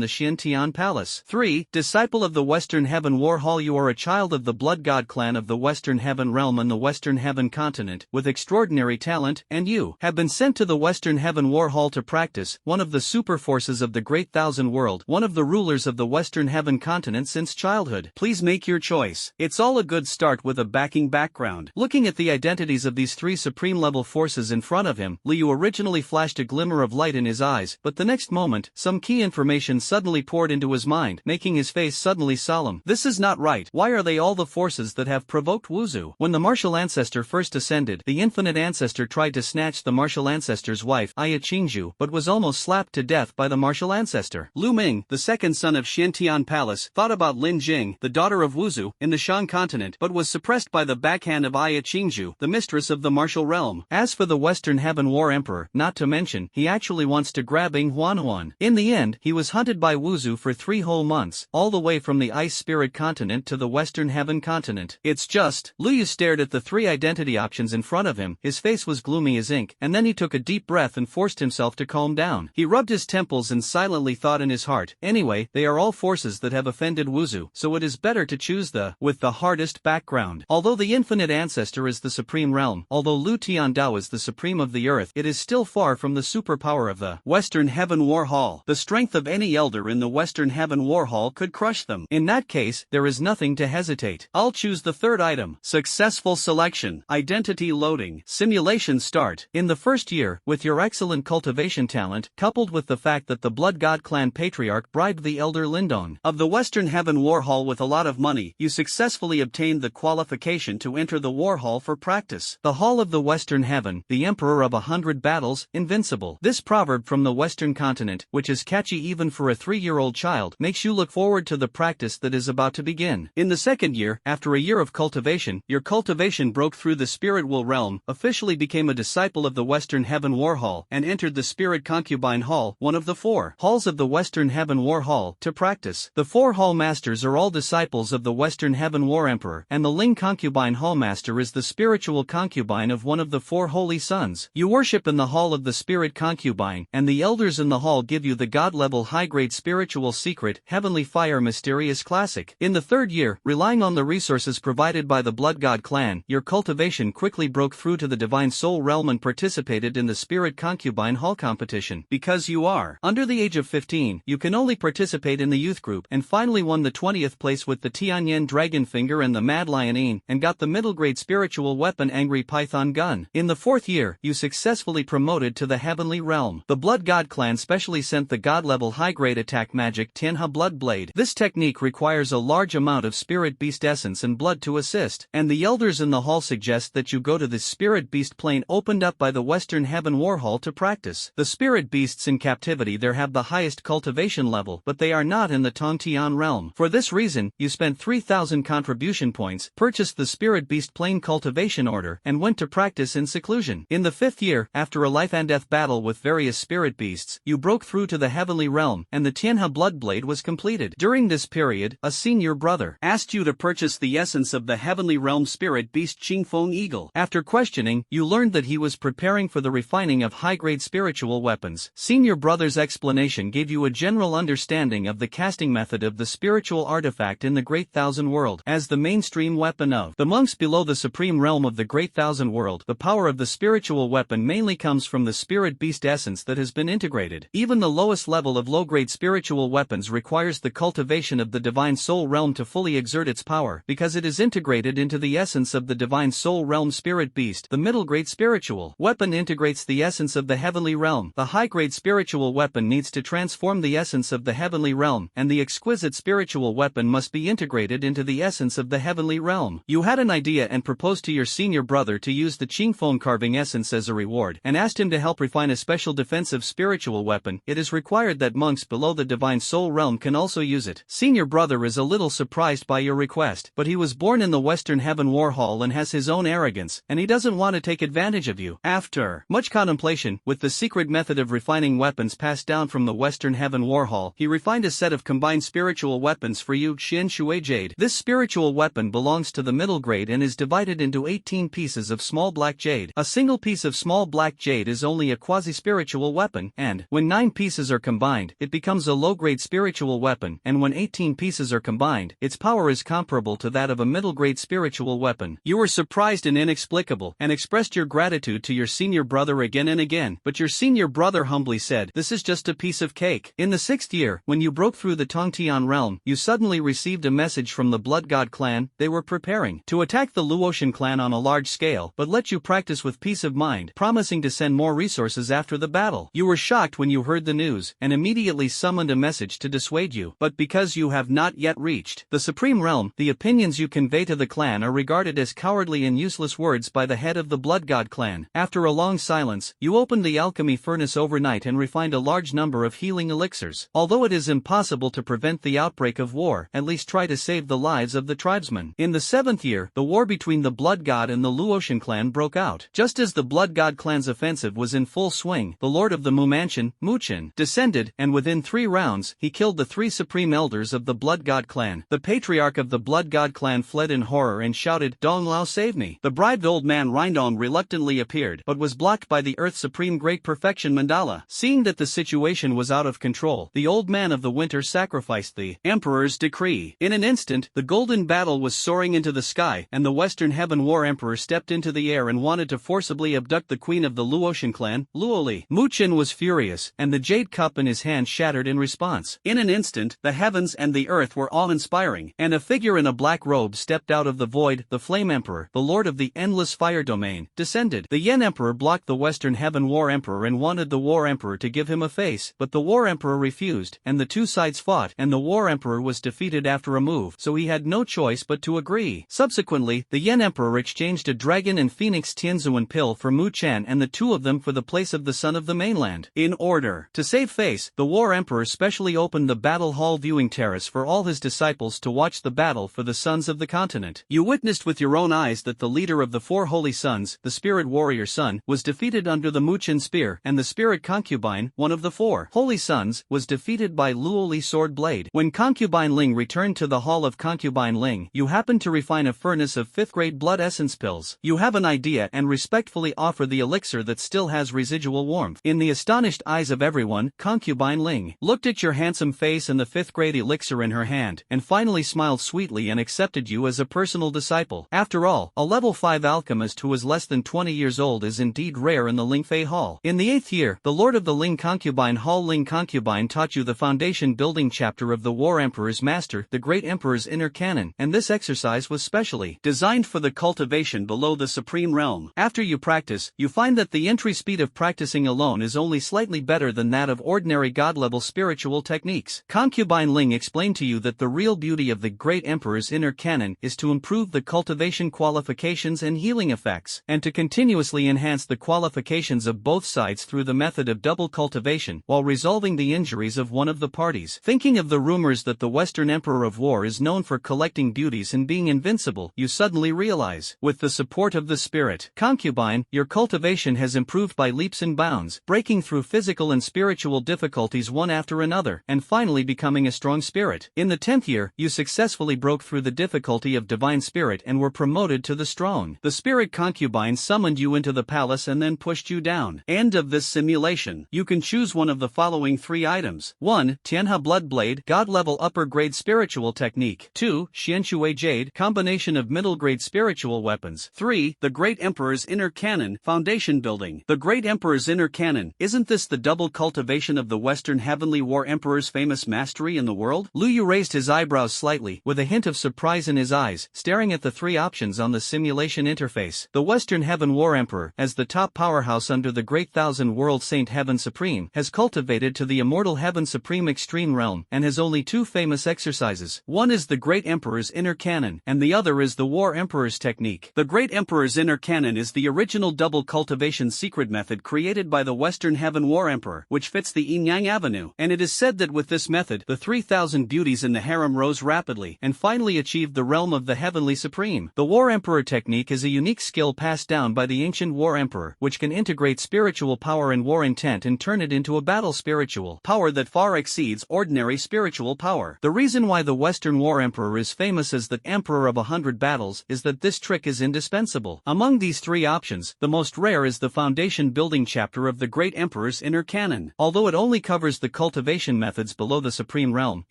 the Xiantian palace. 3. Disciple of the Western Heaven War Hall. You are a child of the Blood God clan of the Western Heaven realm and the Western Heaven continent, with extraordinary talent, and you have been sent to the Western Heaven War Hall to practice, one of the super forces of the Great Thousand World, one of the rulers of the Western Heaven continent since childhood. Please make your choice. It's all a good start with a backing background. Looking at the identities of these 3 supreme level forces in front of him, Liu originally flashed a glimmer of light in his eyes, but the next moment, some key information suddenly poured into his mind, making his face suddenly solemn. This is not right. Why are they all the forces that have provoked Wuzu? When the martial ancestor first ascended, the infinite ancestor tried to snatch the martial ancestor's wife, Aya Qingzhu, but was almost slapped to death by the martial ancestor. Lu Ming, the 2nd son of Xiantian Palace, thought about Lin Jing, the daughter of Wuzu, in the Shan continent, but was suppressed by the backhand of Aya Qingzhu, the mistress of the martial realm. As for the Western Heaven War Emperor, not to mention, he actually wants to grab Ing Huanhuan. In the end, he was hunted by Wuzu for 3 whole months, all the way from the Ice Spirit continent to the Western Heaven continent. It's just, Luyu stared at the 3 identity options in front of him, his face was gloomy as ink, and then he took a deep breath and forced himself to calm down. He rubbed his temples and silently thought in his heart, anyway, they are all forces that have offended Wuzu, so it is better to choose with the hardest background. Although the infinite ancestor is the supreme realm, although Lu Tiandao is the supreme of the earth, it is still far from the superpower of the Western Heaven War Hall. The strength of any elder in the Western Heaven War Hall could crush them. In that case, there is nothing to hesitate. I'll choose the 3rd item. Successful selection. Identity loading. Simulation start. In the first year, with your excellent cultivation talent, coupled with the fact that the Blood God clan patriarch bribed the elder Lindong of the Western Heaven War Hall with a lot of money, you successfully obtained the qualification to enter the War Hall for practice. The Hall of the Western Heaven, the Emperor of 100 battles, invincible. This proverb from the Western continent, which is catchy even for a 3-year-old child, makes you look forward to the practice that is about to begin. In the 2nd year, after a year of cultivation, your cultivation broke through the Spirit Will realm, officially became a disciple of the Western Heaven War Hall, and entered the Spirit Concubine Hall, one of the 4 halls of the Western Heaven War Hall, to practice. The 4 hall masters are all disciples of the Western Heaven War Emperor, and the Ling Concubine Hallmaster is the spiritual concubine of one of the 4 holy sons. You worship in the Hall of the Spirit Concubine, and the elders in the hall give you the God-level high-grade spiritual secret, Heavenly Fire Mysterious Classic. In the 3rd year, relying on the resources provided by the Blood God clan, your cultivation quickly broke through to the Divine Soul soul realm and participated in the spirit concubine hall competition. Because you are under the age of 15, you can only participate in the youth group, and finally won the 20th place with the Tianyan Dragon Finger and the Mad Lionine, and got the middle grade spiritual weapon Angry Python Gun. In the 4th year, you successfully promoted to the heavenly realm. The Blood God clan specially sent the god level high grade attack magic Tianha Blood Blade. This technique requires a large amount of spirit beast essence and blood to assist, and the elders in the hall suggest that you go to the spirit beast plane opened up by the Western Heaven War Hall to practice. The spirit beasts in captivity there have the highest cultivation level, but they are not in the Tongtian realm. For this reason, you spent 3,000 contribution points, purchased the spirit beast plane cultivation order, and went to practice in seclusion. In the 5th year, after a life and death battle with various spirit beasts, you broke through to the heavenly realm, and the Tianha Blood Blade was completed. During this period, a senior brother asked you to purchase the essence of the heavenly realm spirit beast Qingfeng Eagle. After questioning, you learned that he was preparing for the refining of high-grade spiritual weapons. Senior brother's explanation gave you a general understanding of the casting method of the spiritual artifact in the Great Thousand World. As the mainstream weapon of the monks below the supreme realm of the Great Thousand World, the power of the spiritual weapon mainly comes from the spirit beast essence that has been integrated. Even the lowest level of low-grade spiritual weapons requires the cultivation of the divine soul realm to fully exert its power, because it is integrated into the essence of the divine soul realm spirit beast. The middle grade spiritual weapon integrates the essence of the heavenly realm. The high grade spiritual weapon needs to transform the essence of the heavenly realm, and the exquisite spiritual weapon must be integrated into the essence of the heavenly realm. You had an idea and proposed to your senior brother to use the Qingfeng carving essence as a reward, and asked him to help refine a special defensive spiritual weapon. It is required that monks below the divine soul realm can also use it. Senior brother is a little surprised by your request, but he was born in the Western Heaven War Hall and has his own arrogance, and he doesn't want to take advantage of you. After much contemplation, with the secret method of refining weapons passed down from the Western Heaven War Hall, he refined a set of combined spiritual weapons for you, Xian Shui Jade. This spiritual weapon belongs to the middle grade and is divided into 18 pieces of small black jade. A single piece of small black jade is only a quasi-spiritual weapon, and when 9 pieces are combined, it becomes a low-grade spiritual weapon, and when 18 pieces are combined, its power is comparable to that of a middle-grade spiritual weapon. You were surprised and inexplicable, and expressed your gratitude to your senior brother again and again, but your senior brother humbly said, "This is just a piece of cake." In the 6th year, when you broke through the Tongtian realm, you suddenly received a message from the Blood God clan. They were preparing to attack the Luotian clan on a large scale, but let you practice with peace of mind, promising to send more resources after the battle. You were shocked when you heard the news, and immediately summoned a message to dissuade you, but because you have not yet reached the supreme realm, the opinions you convey to the clan are regarded as cowardly and useless words by the head of the Blood God clan. After a long silence, you opened the alchemy furnace overnight and refined a large number of healing elixirs. Although it is impossible to prevent the outbreak of war, at least try to save the lives of the tribesmen. In the 7th year, the war between the Blood God and the Luotian clan broke out. Just as the Blood God clan's offensive was in full swing, the lord of the Mu Mansion, Muchen, descended, and within 3 rounds, he killed the 3 supreme elders of the Blood God clan. The patriarch of the Blood God clan fled in horror and shouted, "Dong Lao, save me!" The bribed old man Rindong reluctantly appeared, but was blocked by the Earth Supreme Great Perfection Mandala. Seeing that the situation was out of control, the old man of the winter sacrificed the Emperor's decree. In an instant, the golden battle was soaring into the sky, and the Western Heaven War Emperor stepped into the air and wanted to forcibly abduct the queen of the Luotian clan, Luoli. Muchen was furious, and the jade cup in his hand shattered in response. In an instant, the heavens and the earth were awe-inspiring, and a figure in a black robe stepped out of the void. The Flame Emperor, the lord of the endless fire domain, descended. The Yen Emperor blocked the Western Heaven War Emperor and wanted the War Emperor to give him a face, but the War Emperor refused, and the 2 sides fought, and the War Emperor was defeated after a move, so he had no choice but to agree. Subsequently, the Yen Emperor exchanged a dragon and phoenix Tianzuan pill for Mu Chen and the 2 of them for the place of the Son of the Mainland. In order to save face, the War Emperor specially opened the Battle Hall viewing terrace for all his disciples to watch the battle for the sons of the continent. You witnessed with your own eyes that the leader of the 4 holy sons, the spirit warrior son, was defeated under the Muchen spear, and the spirit concubine, one of the 4 holy sons, was defeated by Luoli sword blade. When Concubine Ling returned to the hall of Concubine Ling, you happened to refine a furnace of 5th grade blood essence pills. You have an idea and respectfully offer the elixir that still has residual warmth. In the astonished eyes of everyone, Concubine Ling looked at your handsome face and the 5th grade elixir in her hand, and finally smiled sweetly and accepted you as a personal disciple. After all, a level 5 alchemist who was less than 20 20 years old is indeed rare in the Lingfei Hall. In the 8th year, the Lord of the Ling Concubine Hall Ling Concubine taught you the foundation building chapter of the War Emperor's Master, the Great Emperor's Inner Canon, and this exercise was specially designed for the cultivation below the Supreme Realm. After you practice, you find that the entry speed of practicing alone is only slightly better than that of ordinary God-level spiritual techniques. Concubine Ling explained to you that the real beauty of the Great Emperor's Inner Canon is to improve the cultivation qualifications and healing effects, and to continuously enhance the qualifications of both sides through the method of double cultivation, while resolving the injuries of one of the parties. Thinking of the rumors that the Western Emperor of War is known for collecting beauties and being invincible, you suddenly realize, with the support of the spirit concubine, your cultivation has improved by leaps and bounds, breaking through physical and spiritual difficulties one after another, and finally becoming a strong spirit. In the 10th year, you successfully broke through the difficulty of divine spirit and were promoted to the strong. The spirit concubine summoned you into the palace and then pushed you down. End of this simulation. You can choose one of the following 3 items. 1. Tianhe Blood Blade, God-level upper-grade spiritual technique. 2. Xianshui Jade, combination of middle-grade spiritual weapons. 3. The Great Emperor's Inner Canon, foundation building. The Great Emperor's Inner Canon, isn't this the double cultivation of the Western Heavenly War Emperor's famous mastery in the world? Lu Yu raised his eyebrows slightly, with a hint of surprise in his eyes, staring at the 3 options on the simulation interface. The Western Heaven War Emperor, as the top powerhouse under the Great Thousand World Saint Heaven Supreme, has cultivated to the immortal Heaven Supreme Extreme Realm, and has only 2 famous exercises. One is the Great Emperor's Inner Canon, and the other is the War Emperor's Technique. The Great Emperor's Inner Canon is the original double cultivation secret method created by the Western Heaven War Emperor, which fits the Yin-Yang Avenue, and it is said that with this method, the 3,000 beauties in the harem rose rapidly, and finally achieved the realm of the Heavenly Supreme. The War Emperor Technique is a unique skill passed down by the ancient War Emperor, which can integrate spiritual power and war intent and turn it into a battle spiritual power that far exceeds ordinary spiritual power. The reason why the Western War Emperor is famous as the Emperor of 100 Battles is that this trick is indispensable. Among these 3 options, the most rare is the foundation building chapter of the Great Emperor's Inner Canon. Although it only covers the cultivation methods below the Supreme Realm,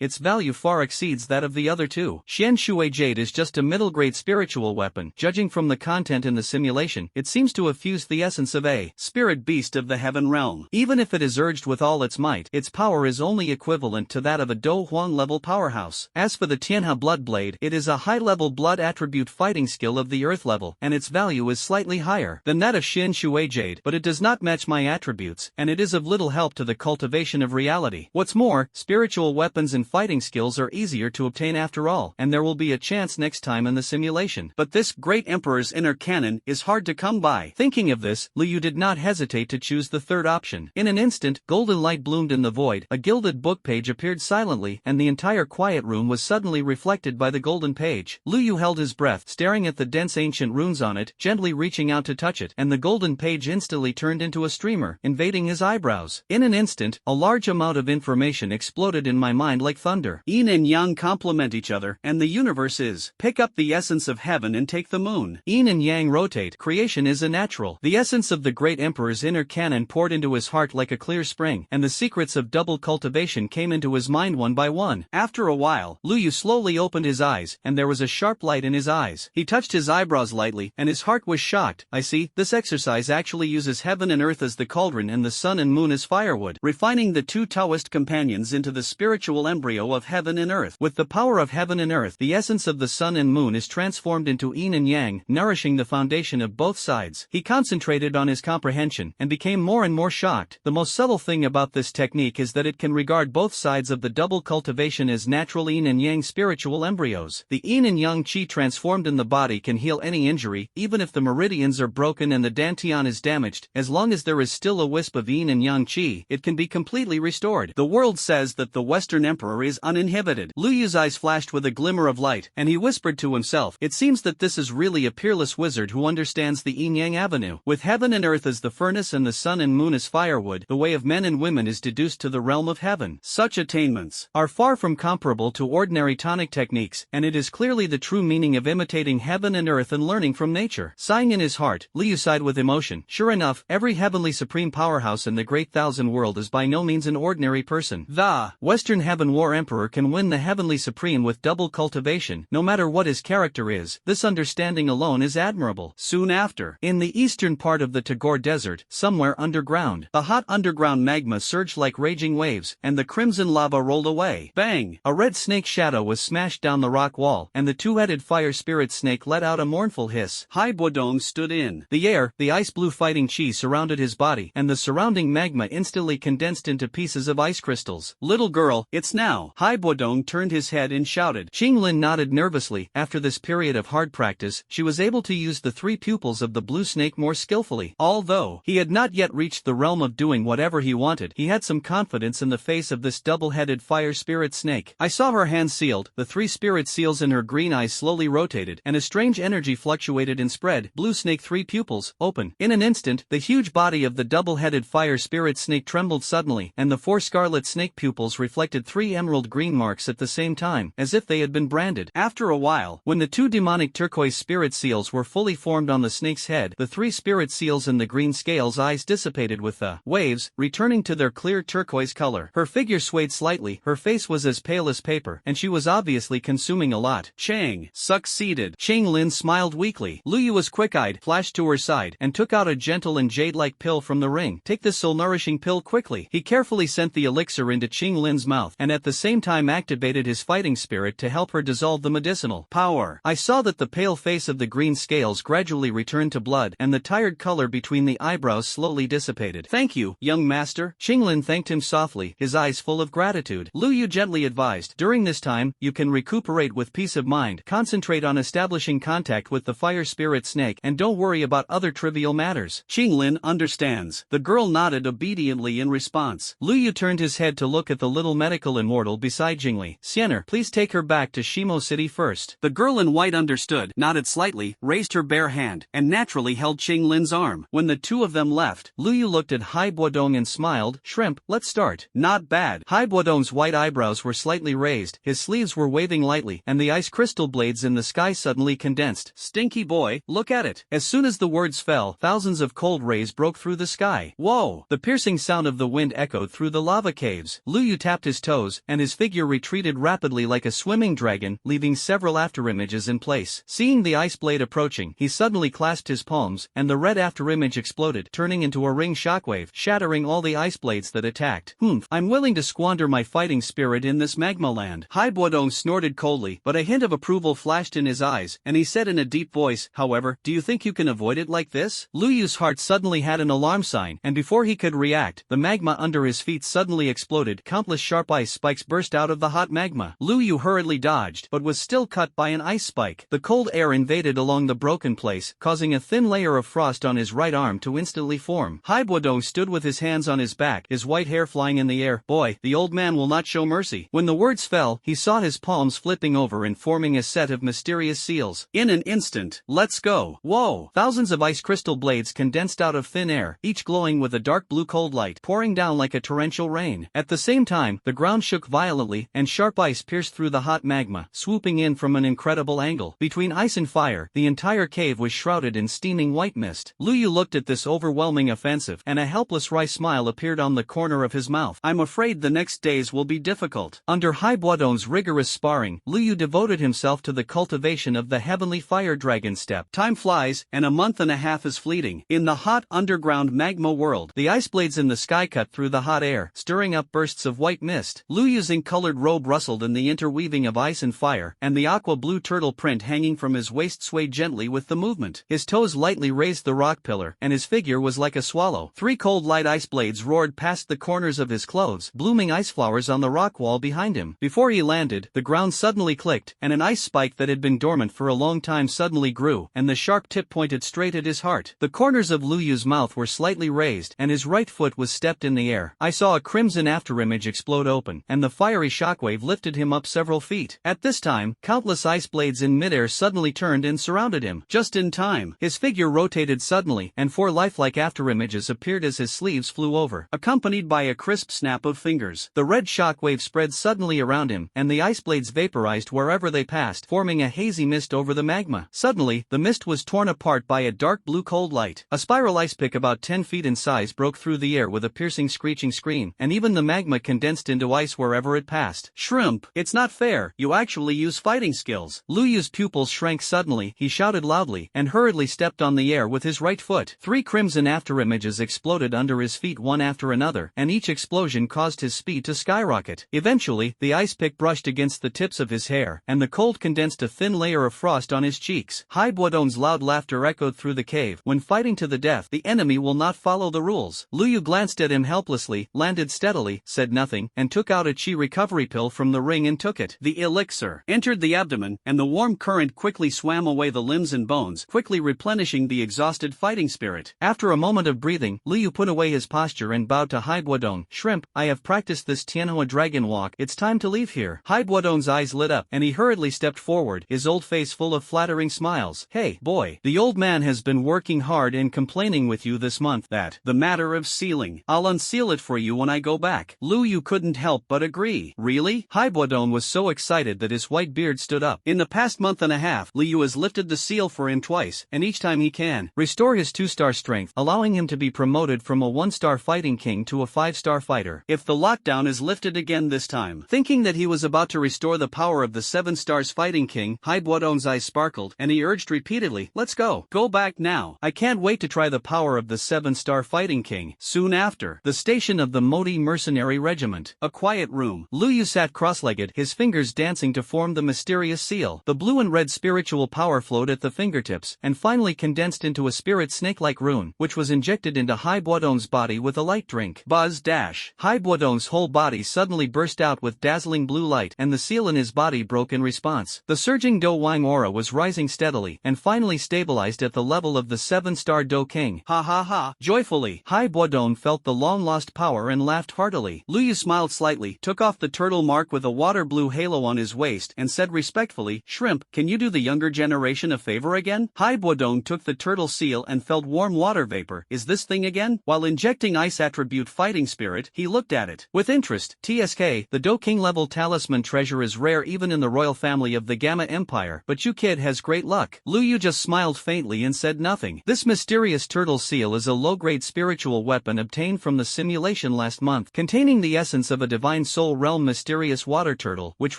its value far exceeds that of the other 2. Xianshui Jade is just a middle-grade spiritual weapon. Judging from the content in the simulation, it seems to have fused the essence of a spirit beast of the Heaven Realm. Even if it is urged with all its might, its power is only equivalent to that of a Do Huang-level powerhouse. As for the Tianhe Blood Blade, it is a high-level blood attribute fighting skill of the Earth level, and its value is slightly higher than that of Xianshui Jade, but it does not match my attributes, and it is of little help to the cultivation of reality. What's more, spiritual weapons and fighting skills are easier to obtain after all, and there will be a chance next time in the simulation. But this Great Emperor's Inner Canon is hard to come by. Thinking of this, Lu Yu did not hesitate to choose the 3rd option. In an instant, golden light bloomed in the void, a gilded book page appeared silently, and the entire quiet room was suddenly reflected by the golden page. Lu Yu held his breath, staring at the dense ancient runes on it, gently reaching out to touch it, and the golden page instantly turned into a streamer, invading his eyebrows. In an instant, a large amount of information exploded in my mind like thunder. Yin and Yang complement each other, and the universe is. Pick up the essence of heaven and take the moon. Yin and Yang rotate. Creation is a natural. The essence of the Great Emperor's Inner Canon poured into his heart like a clear spring, and the secrets of double cultivation came into his mind one by one. After a while, Lu Yu slowly opened his eyes, and there was a sharp light in his eyes. He touched his eyebrows lightly, and his heart was shocked. I see, this exercise actually uses heaven and earth as the cauldron and the sun and moon as firewood, refining the 2 Taoist companions into the spiritual embryo of heaven and earth. With the power of heaven and earth, the essence of the sun and moon is transformed into yin and yang, nourishing the foundation of both sides. He concentrated on his comprehension, and became more and more shocked. The most subtle thing about this technique is that it can regard both sides of the double cultivation as natural yin and yang spiritual embryos. The yin and yang qi transformed in the body can heal any injury, even if the meridians are broken and the dantian is damaged. As long as there is still a wisp of yin and yang qi, it can be completely restored. The world says that the Western Emperor is uninhibited. Lu Yu's eyes flashed with a glimmer of light, and he whispered to himself, it seems that this is really a peerless wizard who understands the yin-yang avenue. With heaven and earth as the furnace and the sun and moon as firewood, the way of men and women is deduced to the realm of heaven. Such attainments are far from comparable to ordinary tonic techniques, and it is clearly the true meaning of imitating heaven and earth and learning from nature. Sighing in his heart, Lu Yu sighed with emotion. Sure enough, every heavenly supreme powerhouse in the Great Thousand World is by no means an ordinary person. The Western Heaven War Emperor can win the heavenly supreme with double cultivation, no matter what his character is. This understanding alone is admirable. Soon after, Master. In the eastern part of the Tagore Desert, somewhere underground, the hot underground magma surged like raging waves, and the crimson lava rolled away. Bang! A red snake shadow was smashed down the rock wall, and the two-headed fire spirit snake let out a mournful hiss. Hai Bodong stood in the air, the ice-blue fighting chi surrounded his body, and the surrounding magma instantly condensed into pieces of ice crystals. Little girl, it's now. Hai Bodong turned his head and shouted. Qinglin nodded nervously. After this period of hard practice, she was able to use the three pupils of the blue snake more skillfully. Although he had not yet reached the realm of doing whatever he wanted, he had some confidence in the face of this double-headed fire spirit snake. I saw her hands sealed, the three spirit seals in her green eyes slowly rotated, and a strange energy fluctuated and spread. Blue snake, three pupils, open. In an instant, the huge body of the double-headed fire spirit snake trembled suddenly, and the four scarlet snake pupils reflected three emerald green marks at the same time, as if they had been branded. After a while, when the two demonic turquoise spirit seals were fully formed on the snake's head, the three spirit seals in the green scale's eyes dissipated with the waves, returning to their clear turquoise color. Her figure swayed slightly, her face was as pale as paper, and she was obviously consuming a lot. Chang succeeded. Qinglin smiled weakly. Luyu was quick-eyed, flashed to her side, and took out a gentle and jade-like pill from the ring. Take this soul-nourishing pill quickly. He carefully sent the elixir into Qinglin's mouth, and at the same time activated his fighting spirit to help her dissolve the medicinal power. I saw that the pale face of the green scales gradually returned to blood, and the tired color between the eyebrows slowly dissipated. Thank you, young master. Qinglin thanked him softly, his eyes full of gratitude. Luyu gently advised, during this time, you can recuperate with peace of mind, concentrate on establishing contact with the fire spirit snake, and don't worry about other trivial matters. Qinglin understands. The girl nodded obediently in response. Luyu turned his head to look at the little medical immortal beside Jingli. Xiener, please take her back to Shimo City first. The girl in white understood, nodded slightly, raised her bare hand, and naturally held Qinglin's arm. When the two of them left, Luyu looked at Hai Bodong and smiled. Shrimp, let's start. Not bad. Hai Bodong's white eyebrows were slightly raised, his sleeves were waving lightly, and the ice crystal blades in the sky suddenly condensed. Stinky boy, look at it. As soon as the words fell, thousands of cold rays broke through the sky. Whoa! The piercing sound of the wind echoed through the lava caves. Luyu tapped his toes, and his figure retreated rapidly like a swimming dragon, leaving several afterimages in place. Seeing the ice blade approaching, he suddenly clasped his palms, and the red afterimage exploded, turning into a ring shockwave, shattering all the ice blades that attacked. I'm willing to squander my fighting spirit in this magma land. Hai Bodong snorted coldly, but a hint of approval flashed in his eyes, and he said in a deep voice, however, do you think you can avoid it like this? Luyu's heart suddenly had an alarm sign, and before he could react, the magma under his feet suddenly exploded. Countless sharp ice spikes burst out of the hot magma. Luyu hurriedly dodged, but was still cut by an ice spike. The cold air invaded along the broken place, causing a thin layer of frost on his right arm to instantly form. Hai Bodong stood with his hands on his back, his white hair flying in the air. Boy, the old man will not show mercy. When the words fell, he saw his palms flipping over and forming a set of mysterious seals. In an instant, let's go. Whoa! Thousands of ice crystal blades condensed out of thin air, each glowing with a dark blue cold light, pouring down like a torrential rain. At the same time, the ground shook violently, and sharp ice pierced through the hot magma, swooping in from an incredible angle. Between ice and fire, the entire cave was shrouded in steaming white mist. Luyu looked at this overwhelming offensive, and a helpless wry smile appeared on the corner of his mouth. I'm afraid the next days will be difficult. Under Hai Bodong's rigorous sparring, Luyu devoted himself to the cultivation of the heavenly fire dragon step. Time flies, and a month and a half is fleeting. In the hot underground magma world, the ice blades in the sky cut through the hot air, stirring up bursts of white mist. Luyu's ink-colored robe rustled in the interweaving of ice and fire, and the aqua-blue turtle print hanging from his waist swayed gently with the movement. His toes lightly raised the rock pillar, and his figure was like a swallow. Three cold light ice blades roared past the corners of his clothes, blooming ice flowers on the rock wall behind him. Before he landed, the ground suddenly clicked, and an ice spike that had been dormant for a long time suddenly grew, and the sharp tip pointed straight at his heart. The corners of Luyu's mouth were slightly raised, and his right foot was stepped in the air. I saw a crimson afterimage explode open, and the fiery shockwave lifted him up several feet. At this time, countless ice blades in midair suddenly turned and surrounded him. Just in time, his figure rotated suddenly, and four lifelike afterimages appeared as his sleeves flew over, accompanied by a crisp snap of fingers. The red shockwave spread suddenly around him, and the ice blades vaporized wherever they passed, forming a hazy mist over the magma. Suddenly, the mist was torn apart by a dark blue cold light. A spiral ice pick about 10 feet in size broke through the air with a piercing screeching scream, and even the magma condensed into ice wherever it passed. Shrimp, it's not fair, you actually use fighting skills. Luyu's pupils shrank suddenly, he shouted loudly, and hurriedly stepped on the air with his right foot. 3 crimson afterimages exploded under his feet one after another, and each explosion caused his speed to skyrocket. Eventually, the ice pick brushed against the tips of his hair, and the cold condensed a thin layer of frost on his cheeks. Hai Buodong's loud laughter echoed through the cave. When fighting to the death, the enemy will not follow the rules. Luyu glanced at him helplessly, landed steadily, said nothing, and took out a chi recovery pill from the ring and took it. The elixir entered the abdomen, and the warm current quickly swam away the limbs and bones, quickly replenishing the exhausted fighting spirit. After a moment of breathing, Luyu put away his posture and bowed to Hai Buodong. Shrimp, I have practiced this Tianhua dragon walk. It's time to leave here. Hai Buodong's eyes lit up, and he hurriedly stepped forward, his old face full of flattering smiles. Hey, boy, the old man has been working hard and complaining with you this month that the matter of sealing. I'll unseal it for you when I go back. Luyu couldn't help but agree. Really? Hai Buodong was so excited that his white beard stood up. In the past month and a half, Luyu has lifted the seal for him twice, and each time he can restore his 2-star strength, allowing him to be promoted from a 1-star fighting king to a 5-star fighter. If the lockdown is lifted again this time. Thinking that he was about to restore the power of the 7 stars fighting king, Hai Buodong's eyes sparkled, and he urged repeatedly, let's go. Go back now. I can't wait to try the power of the 7-star fighting king. Soon after, the station of the Modi mercenary regiment. A quiet room. Luyu sat cross-legged, his fingers dancing to form the mysterious seal. The blue and red spiritual power flowed at the fingertips, and finally condensed into a spirit snake-like rune, which was injected into Hai Buodong's body with a light drink. Buzz dash. Hai Buodong's whole body suddenly burst out with dazzling blue light, and the seal in his body broke in response. The surging Do Wang aura was rising steadily, and finally stabilized at the level of the 7-star Do King. Ha ha ha. Joyfully, Hai Buodong felt the long-lost power and laughed heartily. Luyu smiled slightly, took off the turtle mark with a water blue halo on his waist, and said respectfully, Shrimp, can you do the younger generation a favor again? Hai Buodong took the turtle seal and felt warm water vapor. Is this thing again? While injecting ice attribute fighting spirit, he looked at it with interest. TSK, the Do King level talisman treasure is rare even in the royal family of the Gamma Empire, but you kid has great luck. Luyu just smiled faintly and said nothing. This mysterious turtle seal is a low-grade spiritual weapon obtained from the simulation last month, containing the essence of a divine soul realm mysterious water turtle, which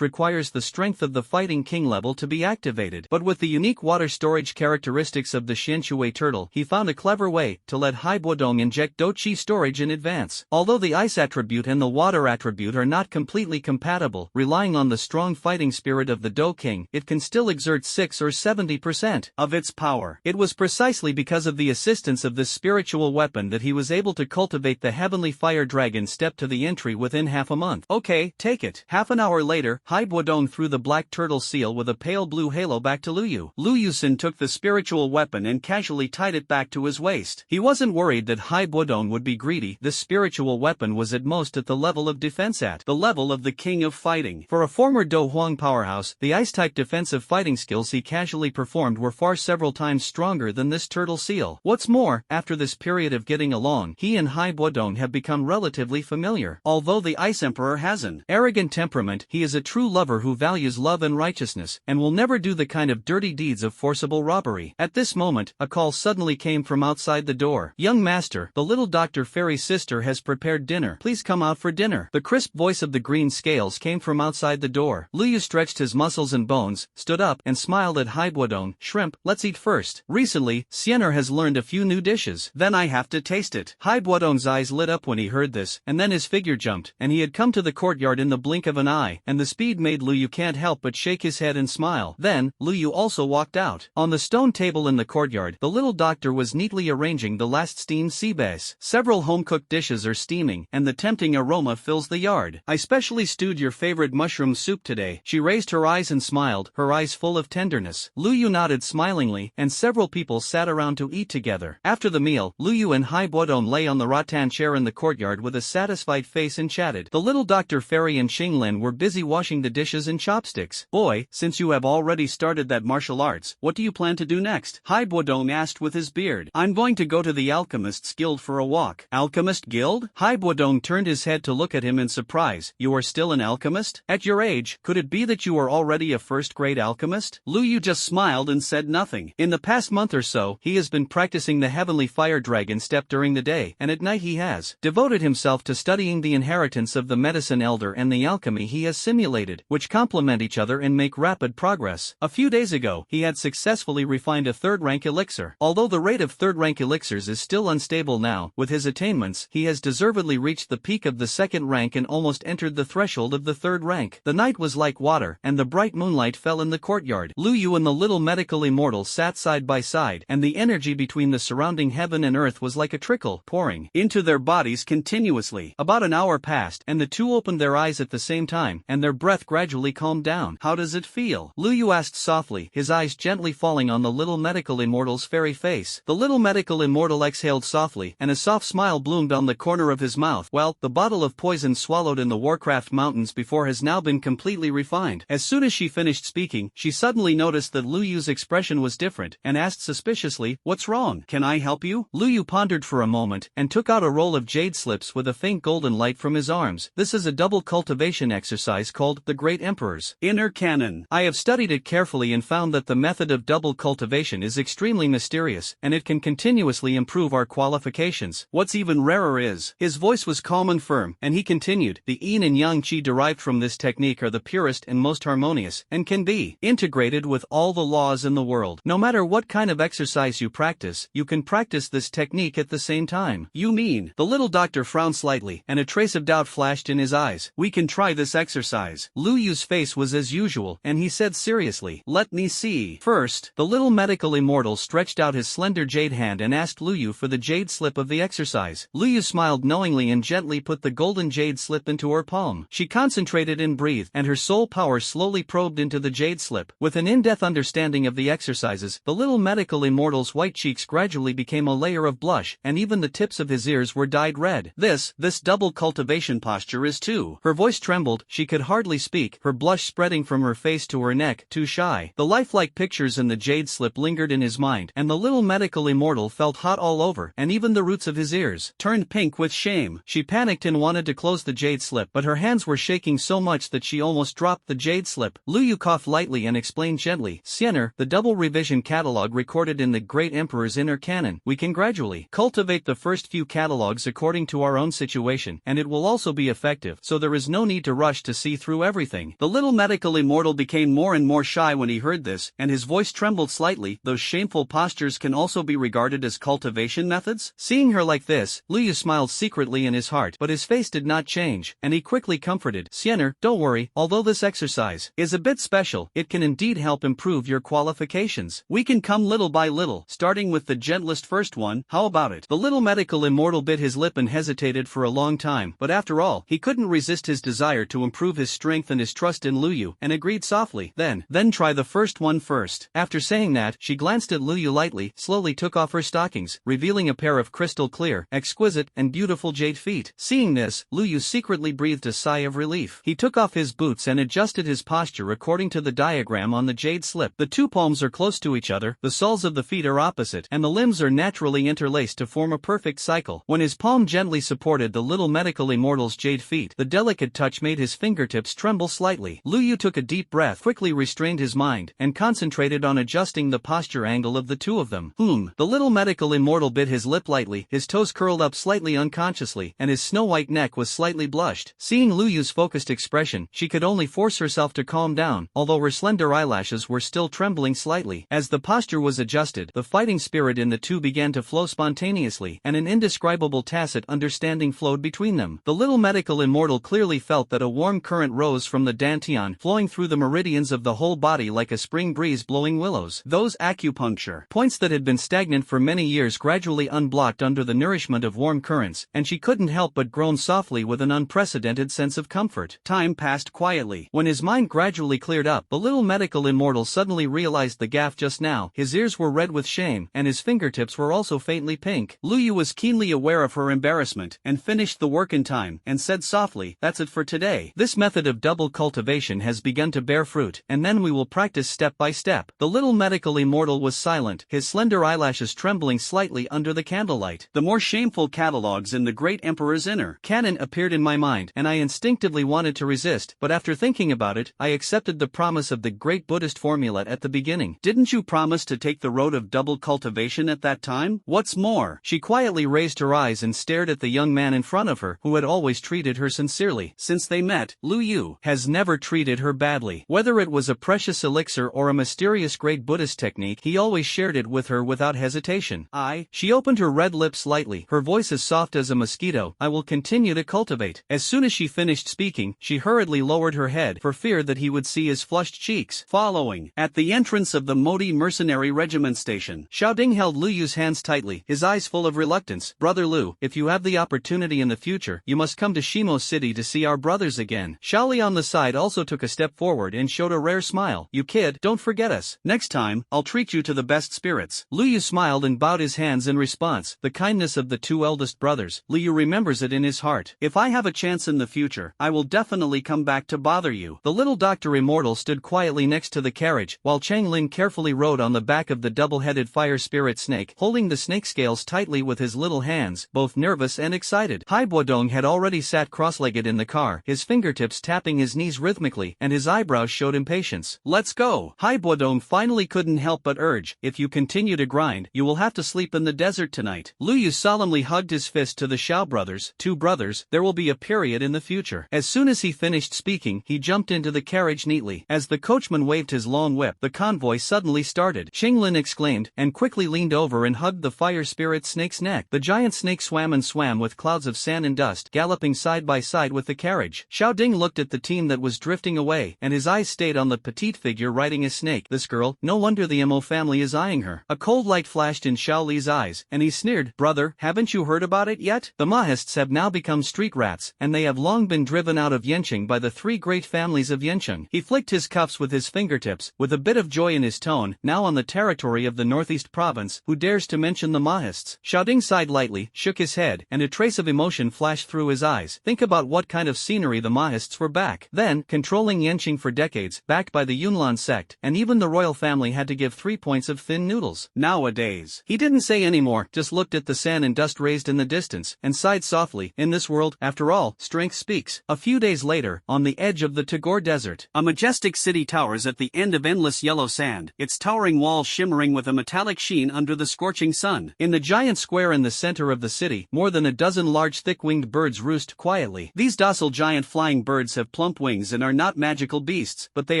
requires the strength of the fighting king level to be activated. But with the unique water storage characteristics of the Xianshui turtle, he found a clever way to let Hai Buodong inject Do Chi storage in advance. Although the ice attribute and the water attribute are not completely compatible, relying on the strong fighting spirit of the Do King, it can still exert 6 or 70% of its power. It was precisely because of the assistance of this spiritual weapon that he was able to cultivate the heavenly fire dragon step to the entry within half a month. Okay, take it. Half an hour later, Hai Buodong threw the black turtle seal with a pale blue halo back to Luyu. Luyusin took the spiritual weapon and casually tied it back to his waist. He wasn't worried that Hai Buodong would be greedy. This spiritual weapon was at most at the level of defense at the level of the king of fighting. For a former Do Huang powerhouse, the ice-type defensive fighting skills he casually performed were far several times stronger than this turtle seal. What's more, after this period of getting along, he and Hai Buodong have become relatively familiar. Although the Ice Emperor has an arrogant temperament, he is a true lover who values love and righteousness, and will never do the kind of dirty deeds of forcible robbery. At this moment, a call suddenly came from outside the door. Young master, the little Dr. Fairy's sister has prepared dinner. Please come out for dinner. The crisp voice of the green scales came from outside the door. Luyu stretched his muscles and bones, stood up, and smiled at Hai Buodong. Shrimp, let's eat first. Recently, Siener has learned a few new dishes. Then I have to taste it. Hai Buodong's eyes lit up when he heard this, and then his figure jumped, and he had come to the courtyard in the blink of an eye, and the speed made Luyu can't help but shake his head and smile. Then, Luyu also walked out. On the stone table in the courtyard, the little doctor was neatly arranging the last steamed sea bass. Several home-cooked dishes are steaming, and the tempting aroma fills the yard. I specially stewed your favorite mushroom soup today. She raised her eyes and smiled, her eyes full of tenderness. Luyu nodded smilingly, and several people sat around to eat together. After the meal, Luyu and Hai Buodong lay on the rattan chair in the courtyard with a satisfied face and chatted. The little Dr. Fairy and Xinglin were busy washing the dishes and chopsticks. Boy, since you have already started that martial arts, what do you plan to do next? Hai Buodong asked with his beard. I'm going to go to the Alchemist's Guild for a walk. Alchemist Guild? Hai Buodong turned his head to look at him in surprise. You are still an alchemist? At your age, could it be that you are already a first-grade alchemist? Luyu just smiled and said nothing. In the past month or so, he has been practicing the heavenly fire dragon step during the day, and at night he has devoted himself to studying the inheritance of the medicine elder and the alchemy he has simulated, which complement each other and make rapid progress. A few days ago, he had successfully refined a third-rank elixir. Although the rate of third-rank elixirs is still unstable now, with his attainments, he has deservedly reached the peak of the second rank and almost entered the threshold of the third rank. The night was like water, and the bright moonlight fell in the courtyard. Lu Yu and the little medical immortal sat side by side, and the energy between the surrounding heaven and earth was like a trickle, pouring into their bodies continuously. About an hour passed, and the two opened their eyes at the same time, and their breath gradually calmed down. How does it feel? Lu Yu asked softly, his eyes gently falling on the little medical immortal's fairy face. The little medical immortal exhaled softly, and a soft smile bloomed on the corner of his mouth. Well, the bottle of poison swallowed in the Warcraft Mountains before has now been completely refined. As soon as she finished speaking, she suddenly noticed that Lu Yu's expression was different, and asked suspiciously, "What's wrong? Can I help you?" Lu Yu pondered for a moment, and took out a roll of jade slips with a faint golden light from his arms. This is a double cultivation exercise called the Great Emperor's Inner Canon. I have studied it carefully and found that the method of double cultivation is extremely mysterious, and it can continuously improve our qualifications. What's even rarer is, his voice was calm and firm, and he continued, the yin and yang qi derived from this technique are the purest and most harmonious, and can be integrated with all the laws in the world. No matter what kind of exercise you practice, you can practice this technique at the same time. You mean? The little doctor frowned slightly, and a trace of doubt flashed in his eyes. We can try this exercise. Lu Yu's face was as usual, and he said seriously, "Let me see." First, the little medical immortal stretched out his slender jade hand and asked Lu Yu for the jade slip of the exercise. Lu Yu smiled knowingly and gently put the golden jade slip into her palm. She concentrated and breathed, and her soul power slowly probed into the jade slip. With an in-depth understanding of the exercises, the little medical immortal's white cheeks gradually became a layer of blush, and even the tips of his ears were dyed red. This double cultivation posture is too. Her voice trembled, she could hardly speak, her blush spreading from her face to her neck, too shy. The lifelike pictures in the jade slip lingered in his mind, and the little medical immortal felt hot all over, and even the roots of his ears turned pink with shame. She panicked and wanted to close the jade slip, but her hands were shaking so much that she almost dropped the jade slip. Lu Yu coughed lightly and explained gently, "Siener, the double revision catalog recorded in the Great Emperor's Inner Canon. We can gradually cultivate the first few catalogs according to our own situation, and it will also be effective, so there is no need to rush to see through everything." The little medical immortal became more and more shy when he heard this, and his voice trembled slightly. Those shameful postures can also be regarded as cultivation methods? Seeing her like this, Lu Yu smiled secretly in his heart, but his face did not change, and he quickly comforted, "Siener, don't worry, although this exercise is a bit special, it can indeed help improve your qualifications. We can come little by little, starting with the gentlest first one. How about it?" The little medical immortal bit his lip and hesitated for a long time, but after all, he couldn't resist his desire to improve his strength and his trust in Lu Yu, and agreed softly, Then try the first one first." After saying that, she glanced at Lu Yu lightly, slowly took off her stockings, revealing a pair of crystal clear, exquisite, and beautiful jade feet. Seeing this, Lu Yu secretly breathed a sigh of relief. He took off his boots and adjusted his posture according to the diagram on the jade slip. The two palms are close to each other, the soles of the feet are opposite, and the limbs are naturally interlaced to form a perfect cycle. When his palm gently supported the little medical immortal's jade feet, the delicate touch made his fingertips tremble slightly. Lu Yu took a deep breath, quickly restrained his mind, and concentrated on adjusting the posture angle of the two of them. The little medical immortal bit his lip lightly, his toes curled up slightly unconsciously, and his snow-white neck was slightly blushed. Seeing Lu Yu's focused expression, she could only force herself to calm down, although her slender eyelashes were still trembling slightly. As the posture was adjusted, the fighting spirit in the two began to flow spontaneously, and an indescribable tacit understanding flowed between them. The little medical immortal clearly felt that a warm current rose from the dantian, flowing through the meridians of the whole body like a spring breeze blowing willows. Those acupuncture points that had been stagnant for many years gradually unblocked under the nourishment of warm currents, and she couldn't help but groan softly with an unprecedented sense of comfort. Time passed quietly. When his mind gradually cleared up, the little medical immortal suddenly realized the gaffe just now. His ears were red with shame, and his fingertips were also faintly pink. Lu Yu was keenly aware of her embarrassment, and finished the work in time, and said softly, "That's it for today. This method of double cultivation has begun to bear fruit, and then we will practice step by step." The little medical immortal was silent, his slender eyelashes trembling slightly under the candlelight. The more shameful catalogs in the Great Emperor's Inner Canon appeared in my mind, and I instinctively wanted to resist, but after thinking about it, I accepted the promise of the great Buddhist formula at the beginning. "Didn't you promise to take the road of double cultivation at that time? What's more?" She quietly raised her eyes and stared at the young man in front of her, who had always treated her sincerely. Since they met, Lu Yu has never treated her badly. Whether it was a precious elixir or a mysterious great Buddhist technique, technique, he always shared it with her without hesitation. She opened her red lips slightly, her voice as soft as a mosquito. I will continue to cultivate. As soon as she finished speaking, she hurriedly lowered her head for fear that he would see his flushed cheeks. Following, at the entrance of the Modi Mercenary Regiment station, Xiaoding held Lu Yu's hands tightly, his eyes full of reluctance. Brother Lu, if you have the opportunity in the future, you must come to Shimo City to see our brothers again. Xiaoli on the side also took a step forward and showed a rare smile. You kid, don't forget us. Next time, I'll treat you to the best spirits. Lu Yu smiled and bowed his hands in response. The kindness of the two eldest brothers, Lu Yu remembers it in his heart. If I have a chance in the future, I will definitely come back to bother you. The little Dr. Immortal stood quietly next to the carriage, while Chang Lin carefully rode on the back of the double-headed fire spirit snake, holding the snake scales tightly with his little hands, both nervous and excited. Hai Bodong had already sat cross-legged in the car, his fingertips tapping his knees rhythmically, and his eyebrows showed impatience. Let's go. Hai Bodong finally couldn't help but urge, if you continue to grind, you will have to sleep in the desert tonight. Lu Yu solemnly hugged his fist to the Xiao brothers. Two brothers, there will be a period in the future. As soon as he finished speaking, he jumped into the carriage neatly. As the coachman waved his long whip, the convoy suddenly started. Lin exclaimed, and quickly leaned over and hugged the fire spirit snake's neck. The giant snake swam and swam with clouds of sand and dust, galloping side by side with the carriage. Xiaoding looked at the team that was drifting away, and his eyes stayed on the petite figure riding a snake. This girl, no wonder the Mo family is eyeing her. A cold light flashed in Xiao Li's eyes, and he sneered, brother, haven't you heard about it yet? The Mahists have now become street rats, and they have long been driven out of Yanqing by the three great families of Yanqing. He flicked his cuffs with his fingertips, with a bit of joy in his tone. Now on the territory of the Northeast Province, who dares to mention the Mahists? Xiaoding sighed lightly, shook his head, and a trace of emotion flashed through his eyes. Think about what kind of scenery the Mahists were back then, controlling Yanqing for decades, backed by the Yunlan sect, and even the royal family had to give 3 points of thin noodles. Nowadays, he didn't say anymore, just looked at the sand and dust raised in the distance, and sighed softly. In this world, after all, strength speaks. A few days later, on the edge of the Tagore Desert, a majestic city towers at the end of endless yellow sand, its towering walls shimmering with a metallic sheen under the scorching sun. In the giant square in the center of the city, more than a dozen large thick-winged birds roost quietly. These docile giant flying birds have plump wings and are not magical beasts, but they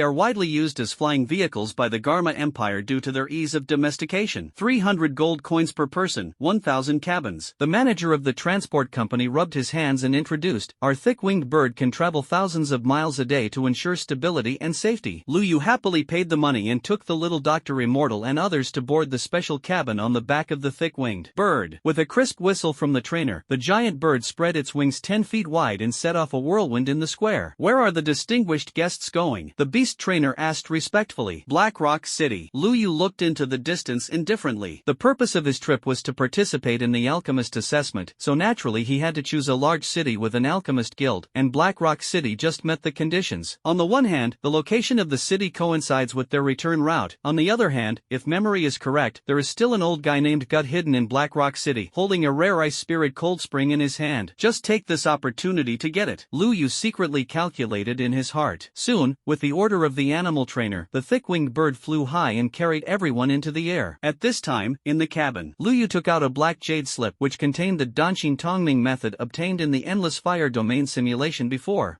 are widely used as flying vehicles by the Garma Empire due to their ease of domestication. 300 gold coins per person, 1,000 cabins. The manager of the transport company rubbed his hands and introduced, our thick-winged bird can travel thousands of miles a day to ensure stability and safety. Lu Yu happily paid the money and took the little Dr. Immortal and others to board the special cabin on the back of the thick-winged bird. With a crisp whistle from the trainer, the giant bird spread its wings 10 feet wide and set off a whirlwind in the square. Where are the distinguished guests going? The beast trainer asked respectfully. Black Rock City. Lu Yu looked into the distance indifferently. The purpose of his trip was to participate in the alchemist assessment, so naturally he had to choose a large city with an alchemist guild, and Black Rock City just met the conditions. On the one hand, the location of the city coincides with their return route. On the other hand, if memory is correct, there is still an old guy named Gut hidden in Black Rock City, holding a rare ice spirit cold spring in his hand. Just take this opportunity to get it. Lu Yu secretly calculated in his heart. Soon, with the order of the animal trainer, the thick-winged bird flew high and carried everyone into the air. At this time, in the cabin, Lu Yu took out a black jade slip which contained the Danqing Tongming method obtained in the endless fire domain simulation before.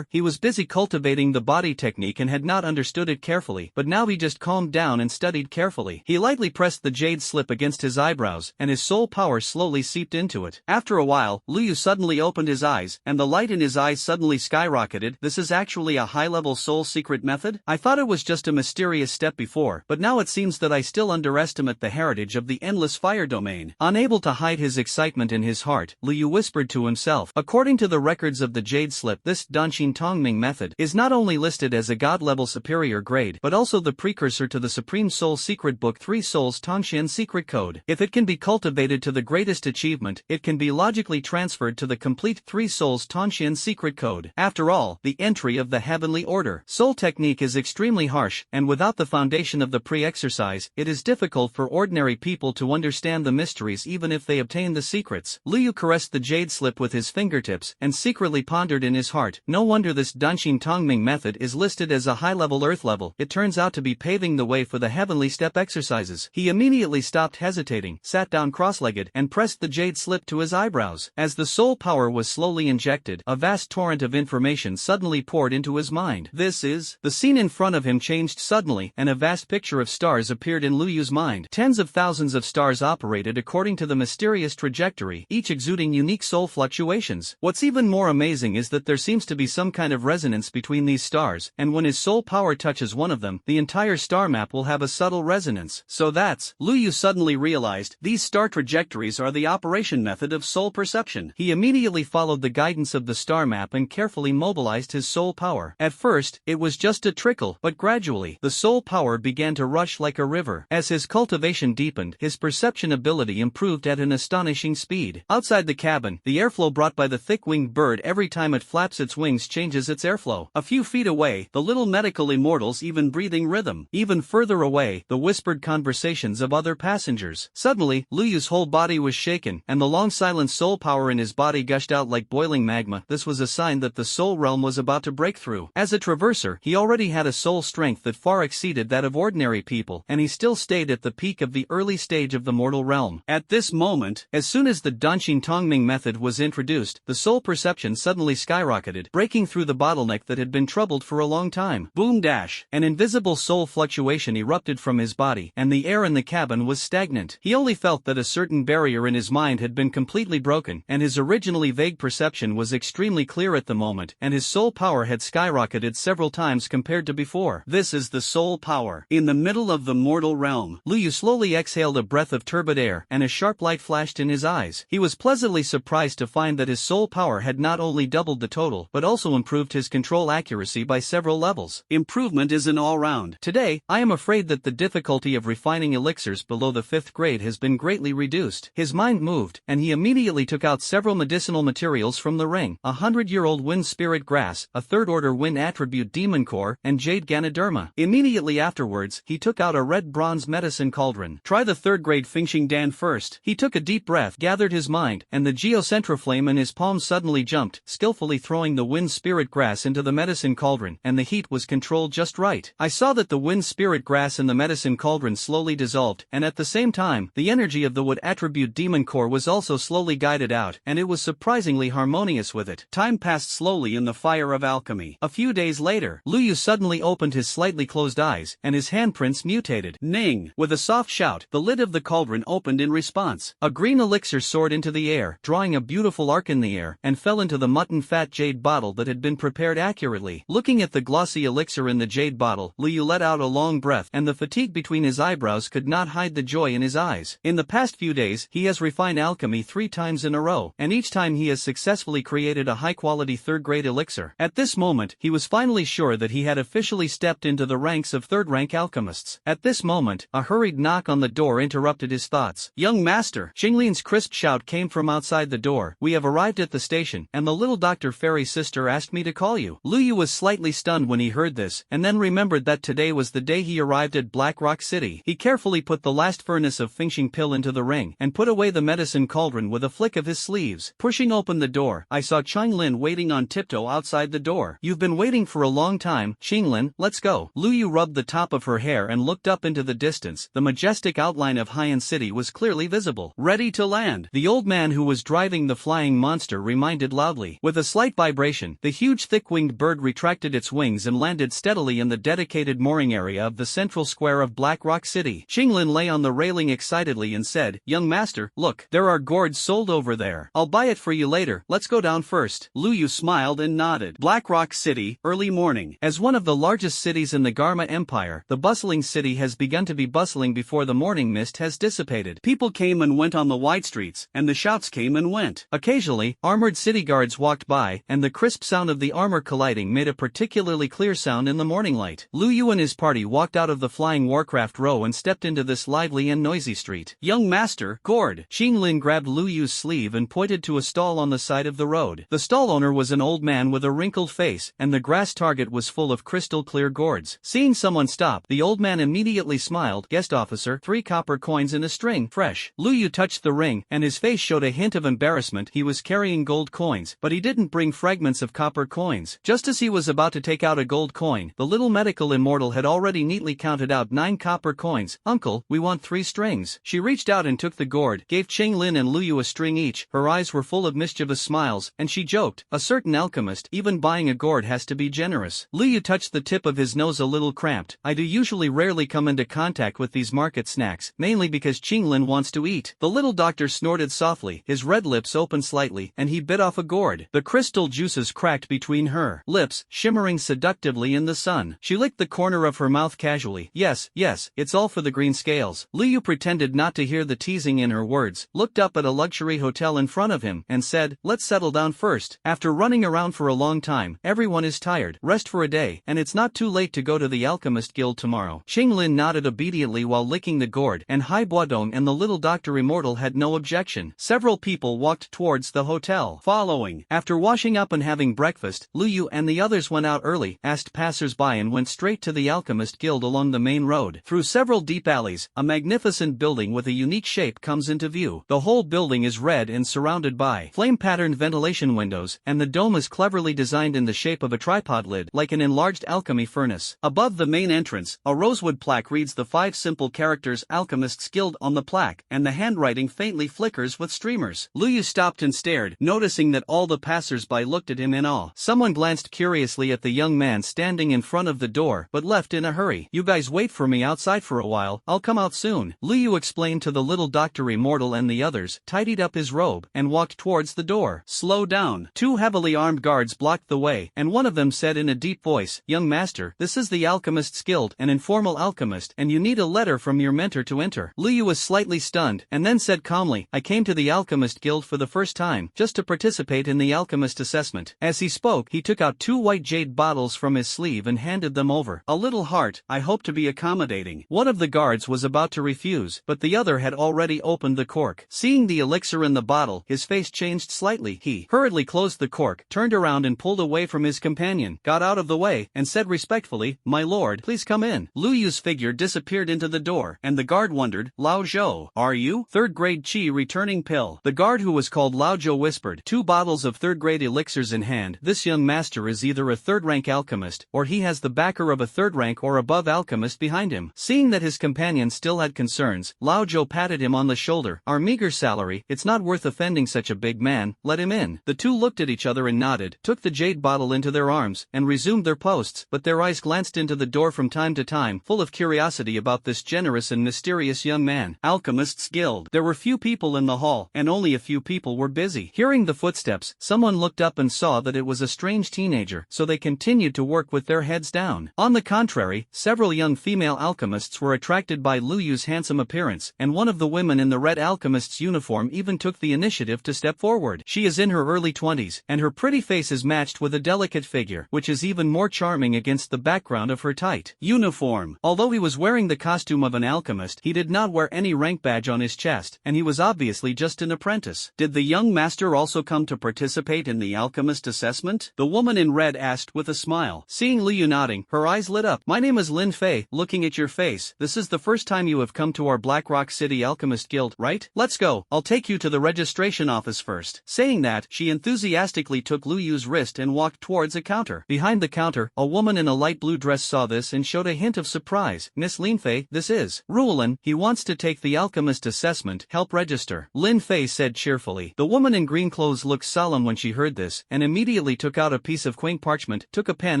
He was busy cultivating the body technique and had not understood it carefully, but now he just calmed down and studied carefully. He lightly pressed the jade slip against his eyebrows, and his soul power slowly seeped into it. After a while, Lu Yu suddenly opened his eyes, and the light in his eyes suddenly skyrocketed. This is actually a high-level soul secret method? I thought it was just a mysterious step before, but now it seems that I still underestimate the heritage of the endless fire domain. Unable to hide his excitement in his heart, Lu Yu whispered to himself. According to the records of the jade slip, this Danqing Tongming method is not only listed as a god-level superior grade, but also the precursor to the Supreme Soul Secret Book 3 Souls Tongxian Secret Code. If it can be cultivated to the greatest achievement, it can be logically transferred to the complete 3 Souls Tongxian Secret Code. After all, the entry of the Heavenly Order. Soul technique is extremely harsh, and without the foundation of the pre-exercise, it is difficult for ordinary people to understand the mysteries even if they obtain the secrets. Lu Yu caressed the jade slip with his fingertips, and secretly pondered in his heart, no wonder this Danqing Tongming method is listed as a high-level earth level. It turns out to be paving the way for the heavenly step exercises. He immediately stopped hesitating, sat down cross-legged, and pressed the jade slip to his eyebrows. As the soul power was slowly injected, a vast torrent of information suddenly poured into his mind. The scene in front of him changed suddenly, and a vast picture of stars appeared in Lu Yu's mind. Tens of thousands of stars operated according to the mysterious trajectory, each exuding unique soul fluctuations. What's even more amazing is that there seems to be some kind of resonance between these stars, and when his soul power touches one of them, the entire star map will have a subtle resonance. So that's, Lu Yu suddenly realized, these star trajectories are the operation method of soul perception. He immediately followed the guidance of the star map and carefully mobilized his soul power. At first, it was just a trickle, but gradually, the soul power began to rush like a river. As his cultivation deepened, his perception ability improved at an astonishing speed. Outside the cabin, the airflow brought by the thick-winged bird every time it flaps its wings changes its airflow. A few feet away, the little medical immortals even breathing rhythm. Even further away, the whispered conversations of other passengers. Suddenly, Lu Yu's whole body was shaken, and the long-silent soul power in his body gushed out like boiling magma. This was a sign that the soul realm was about to break through. As a traverser, he already had a soul strength that far exceeded that of ordinary people, and he still stayed at the peak of the early stage of the mortal realm. At this moment, as soon as the Danshin Tongming method was introduced, the soul perception suddenly skyrocketed, breaking through the bottleneck that had been troubled for a long time. Boom dash! An invisible soul fluctuation erupted from his body, and the air in the cabin was stagnant. He only felt that a certain barrier in his mind had been completely broken, and his originally vague perception was extremely clear at the moment, and his soul power had skyrocketed several times compared to before. This is the soul power. In the middle of the mortal realm, Lu Yu slowly exhaled a breath of turbid air, and a sharp light flashed in his eyes. He was pleasantly surprised to find that his soul power had not only doubled the total, but also improved his control accuracy by several levels. Improvement is an all-round. Today, I am afraid that the difficulty of refining elixirs below the 5th grade has been greatly reduced. His mind moved, and he immediately took out several medicinal materials from the ring: 100-year-old wind spirit grass, a 3rd-order wind attribute demon core, and jade ganoderma. Immediately afterwards, he took out a red bronze medicine cauldron. Try the 3rd grade Fingxing Dan first. He took a deep breath, gathered his mind, and the geocentra flame in his palm suddenly jumped, skillfully throwing the wind spirit grass into the medicine cauldron, and the heat was controlled just right. I saw that the wind spirit grass in the medicine cauldron slowly dissolved, and at the same time, the energy of the wood attribute demon core was also slowly guided out, and it was surprisingly harmonious with it. Time passed slowly in the fire of alchemy. A few days later, Lu Yu suddenly opened his slightly closed eyes, and his handprints mutated. Ning! With a soft shout, the lid of the cauldron opened in response. A green elixir soared into the air, drawing a beautiful arc in the air, and fell into the mutton fat jade bottle that had been prepared accurately. Looking at the glossy elixir in the jade bottle, Lu Yu let out a long breath, and the fatigue between his eyebrows could not hide the joy in his eyes. In the past few days, he has refined alchemy 3 times in a row, and each time he has successfully created a high-quality 3rd-grade elixir. At this moment, he was finally sure that he had officially stepped into the ranks of 3rd-rank alchemists. At this moment, a hurried knock on the door interrupted his thoughts. "Young master!" Xinglin's crisp shout came from outside the door. "We have arrived at the station, and the little Dr. Fairy's sister asked me to call you." Lu Yu was slightly stunned when he heard this, and then remembered that today was the day he arrived at Black Rock City. He carefully put the last furnace of Fingxing pill into the ring, and put away the medicine cauldron with a flick of his sleeves. Pushing open the door, I saw Qinglin waiting on tiptoe outside the door. "You've been waiting for a long time, Qinglin, let's go." Lu Yu rubbed the top of her hair and looked up into the distance. The majestic outline of Haiyan City was clearly visible. "Ready to land," the old man who was driving the flying monster reminded loudly. With a slight vibration, the huge thick-winged bird retracted its wings and landed steadily in the dedicated mooring area of the central square of Black Rock City. Qinglin lay on the railing excitedly and said, "Young master, look, there are gourds sold over there. I'll buy it for you later. Let's go down first." Lu Yu smiled and nodded. Black Rock City, early morning. As one of the largest cities in the Garma Empire, the bustling city has begun to be bustling before the morning mist has dissipated. People came and went on the wide streets, and the shouts came and went. Occasionally, armored city guards walked by, and the crisp sound of the armor colliding made a particularly clear sound in the morning light. Lu Yu and his party walked out of the flying warcraft row and stepped into this lively and noisy street. "Young master, gourd." Qinglin grabbed Lu Yu's sleeve and pointed to a stall on the side of the road. The stall owner was an old man with a wrinkled face, and the grass target was full of crystal-clear gourds. Seeing someone stop, the old man immediately smiled. "Guest officer, 3 copper coins in a string, fresh." Lu Yu touched the ring, and his face showed a hint of embarrassment. He was carrying gold coins, but he didn't bring fragments of copper coins. Just as he was about to take out a gold coin, the little medical immortal had already neatly counted out 9 copper coins. "Uncle, we want 3 strings." She reached out and took the gourd, gave Qinglin and Lu Yu a string each. Her eyes were full of mischievous smiles, and she joked, "A certain alchemist, even buying a gourd has to be generous." Lu Yu touched the tip of his nose a little cramped. "I do usually rarely rarely come into contact with these market snacks, mainly because Qinglin wants to eat. The little doctor snorted softly, his red lips opened slightly, and he bit off a gourd. The crystal juices cracked between her lips, shimmering seductively in the sun. She licked the corner of her mouth casually. Yes, it's all for the green scales. Liu pretended not to hear the teasing in her words, looked up at a luxury hotel in front of him, and said, let's settle down first. After running around for a long time, everyone is tired. Rest for a day, and it's not too late to go to the Alchemist Guild tomorrow. Qinglin nodded obediently while licking the gourd, and Hai Buodong and the little Dr. Immortal had no objection. Several people walked towards the hotel, following. After washing up and having breakfast, Liu and the others went out early, asked passers-by and went straight to the Alchemist Guild along the main road. Through several deep alleys, a magnificent building with a unique shape comes into view. The whole building is red and surrounded by flame-patterned ventilation windows, and the dome is cleverly designed in the shape of a tripod lid, like an enlarged alchemy furnace. Above the main entrance, a rosewood plaque reads the 5 simple characters Alchemist's Guild on the plaque, and the handwriting faintly flickers with streamers. Liu stopped and stared, noticing that all the passers-by looked at him in awe. Someone glanced curiously at the young man standing in front of the door, but left in a hurry. You guys wait for me outside for a while, I'll come out soon. Liu explained to the little Dr. Immortal and the others, tidied up his robe, and walked towards the door. Slow down. 2 heavily armed guards blocked the way, and one of them said in a deep voice, young master, this is the Alchemist's Guild, an informal alchemist, and you need a letter from your mentor to enter. Liu was slightly stunned, and then said calmly, I came to the Alchemist Guild for the first time, just to participate in the alchemist assessment. As he spoke, he took out 2 white jade bottles from his sleeve and handed them over. A little heart, I hope to be accommodating. One of the guards was about to refuse, but the other had already opened the cork. Seeing the elixir in the bottle, his face changed slightly. He hurriedly closed the cork, turned around and pulled away from his companion, got out of the way, and said respectfully, my lord, please come in. Luyu's figure disappeared into the door, and the guard wondered, Lao Zhou, are you? 3rd grade Qi returning pill. The guard who was called Lao Zhou whispered, 2 bottles of 3rd grade elixirs in hand. This young master is either a 3rd rank alchemist, or he has the backer of a 3rd rank or above alchemist behind him. Seeing that his companion still had concerns, Lao Zhou patted him on the shoulder. Our meager salary, it's not worth offending such a big man, let him in. The 2 looked at each other and nodded, took the jade bottle into their arms, and resumed their posts, but their eyes glanced into the door from time to time, full of curiosity about this generous and mysterious young man. Alchemist's Guild. There were few people in the hall, and only a few people were busy. Hearing the footsteps, someone looked up and saw that it was a strange teenager, so they continued to work with their heads down. On the contrary, several young female alchemists were attracted by Luyu's handsome appearance, and one of the women in the red alchemist's uniform even took the initiative to step forward. She is in her early 20s, and her pretty face is matched with a delicate figure, which is even more charming against the background of her tight uniform. Although he was wearing the costume of an alchemist, he did not wear any rank badge on his chest, and he was obviously just an apprentice. Did the young master also come to participate in the alchemist assessment? The woman in red asked with a smile. Seeing Liu nodding, her eyes lit up. My name is Lin Fei, looking at your face, this is the first time you have come to our Black Rock City Alchemist Guild, right? Let's go, I'll take you to the registration office first. Saying that, she enthusiastically took Luyu's wrist and walked towards a counter. Behind the counter, a woman in a light blue dress saw this and showed a hint of surprise. Miss Lin Fei, this is Ruolin, he wants to take the alchemist assessment, help register. Lin Fei said cheerfully. The woman in green clothes looked solemn when she heard this, and immediately took out a piece of quaint parchment, took a pen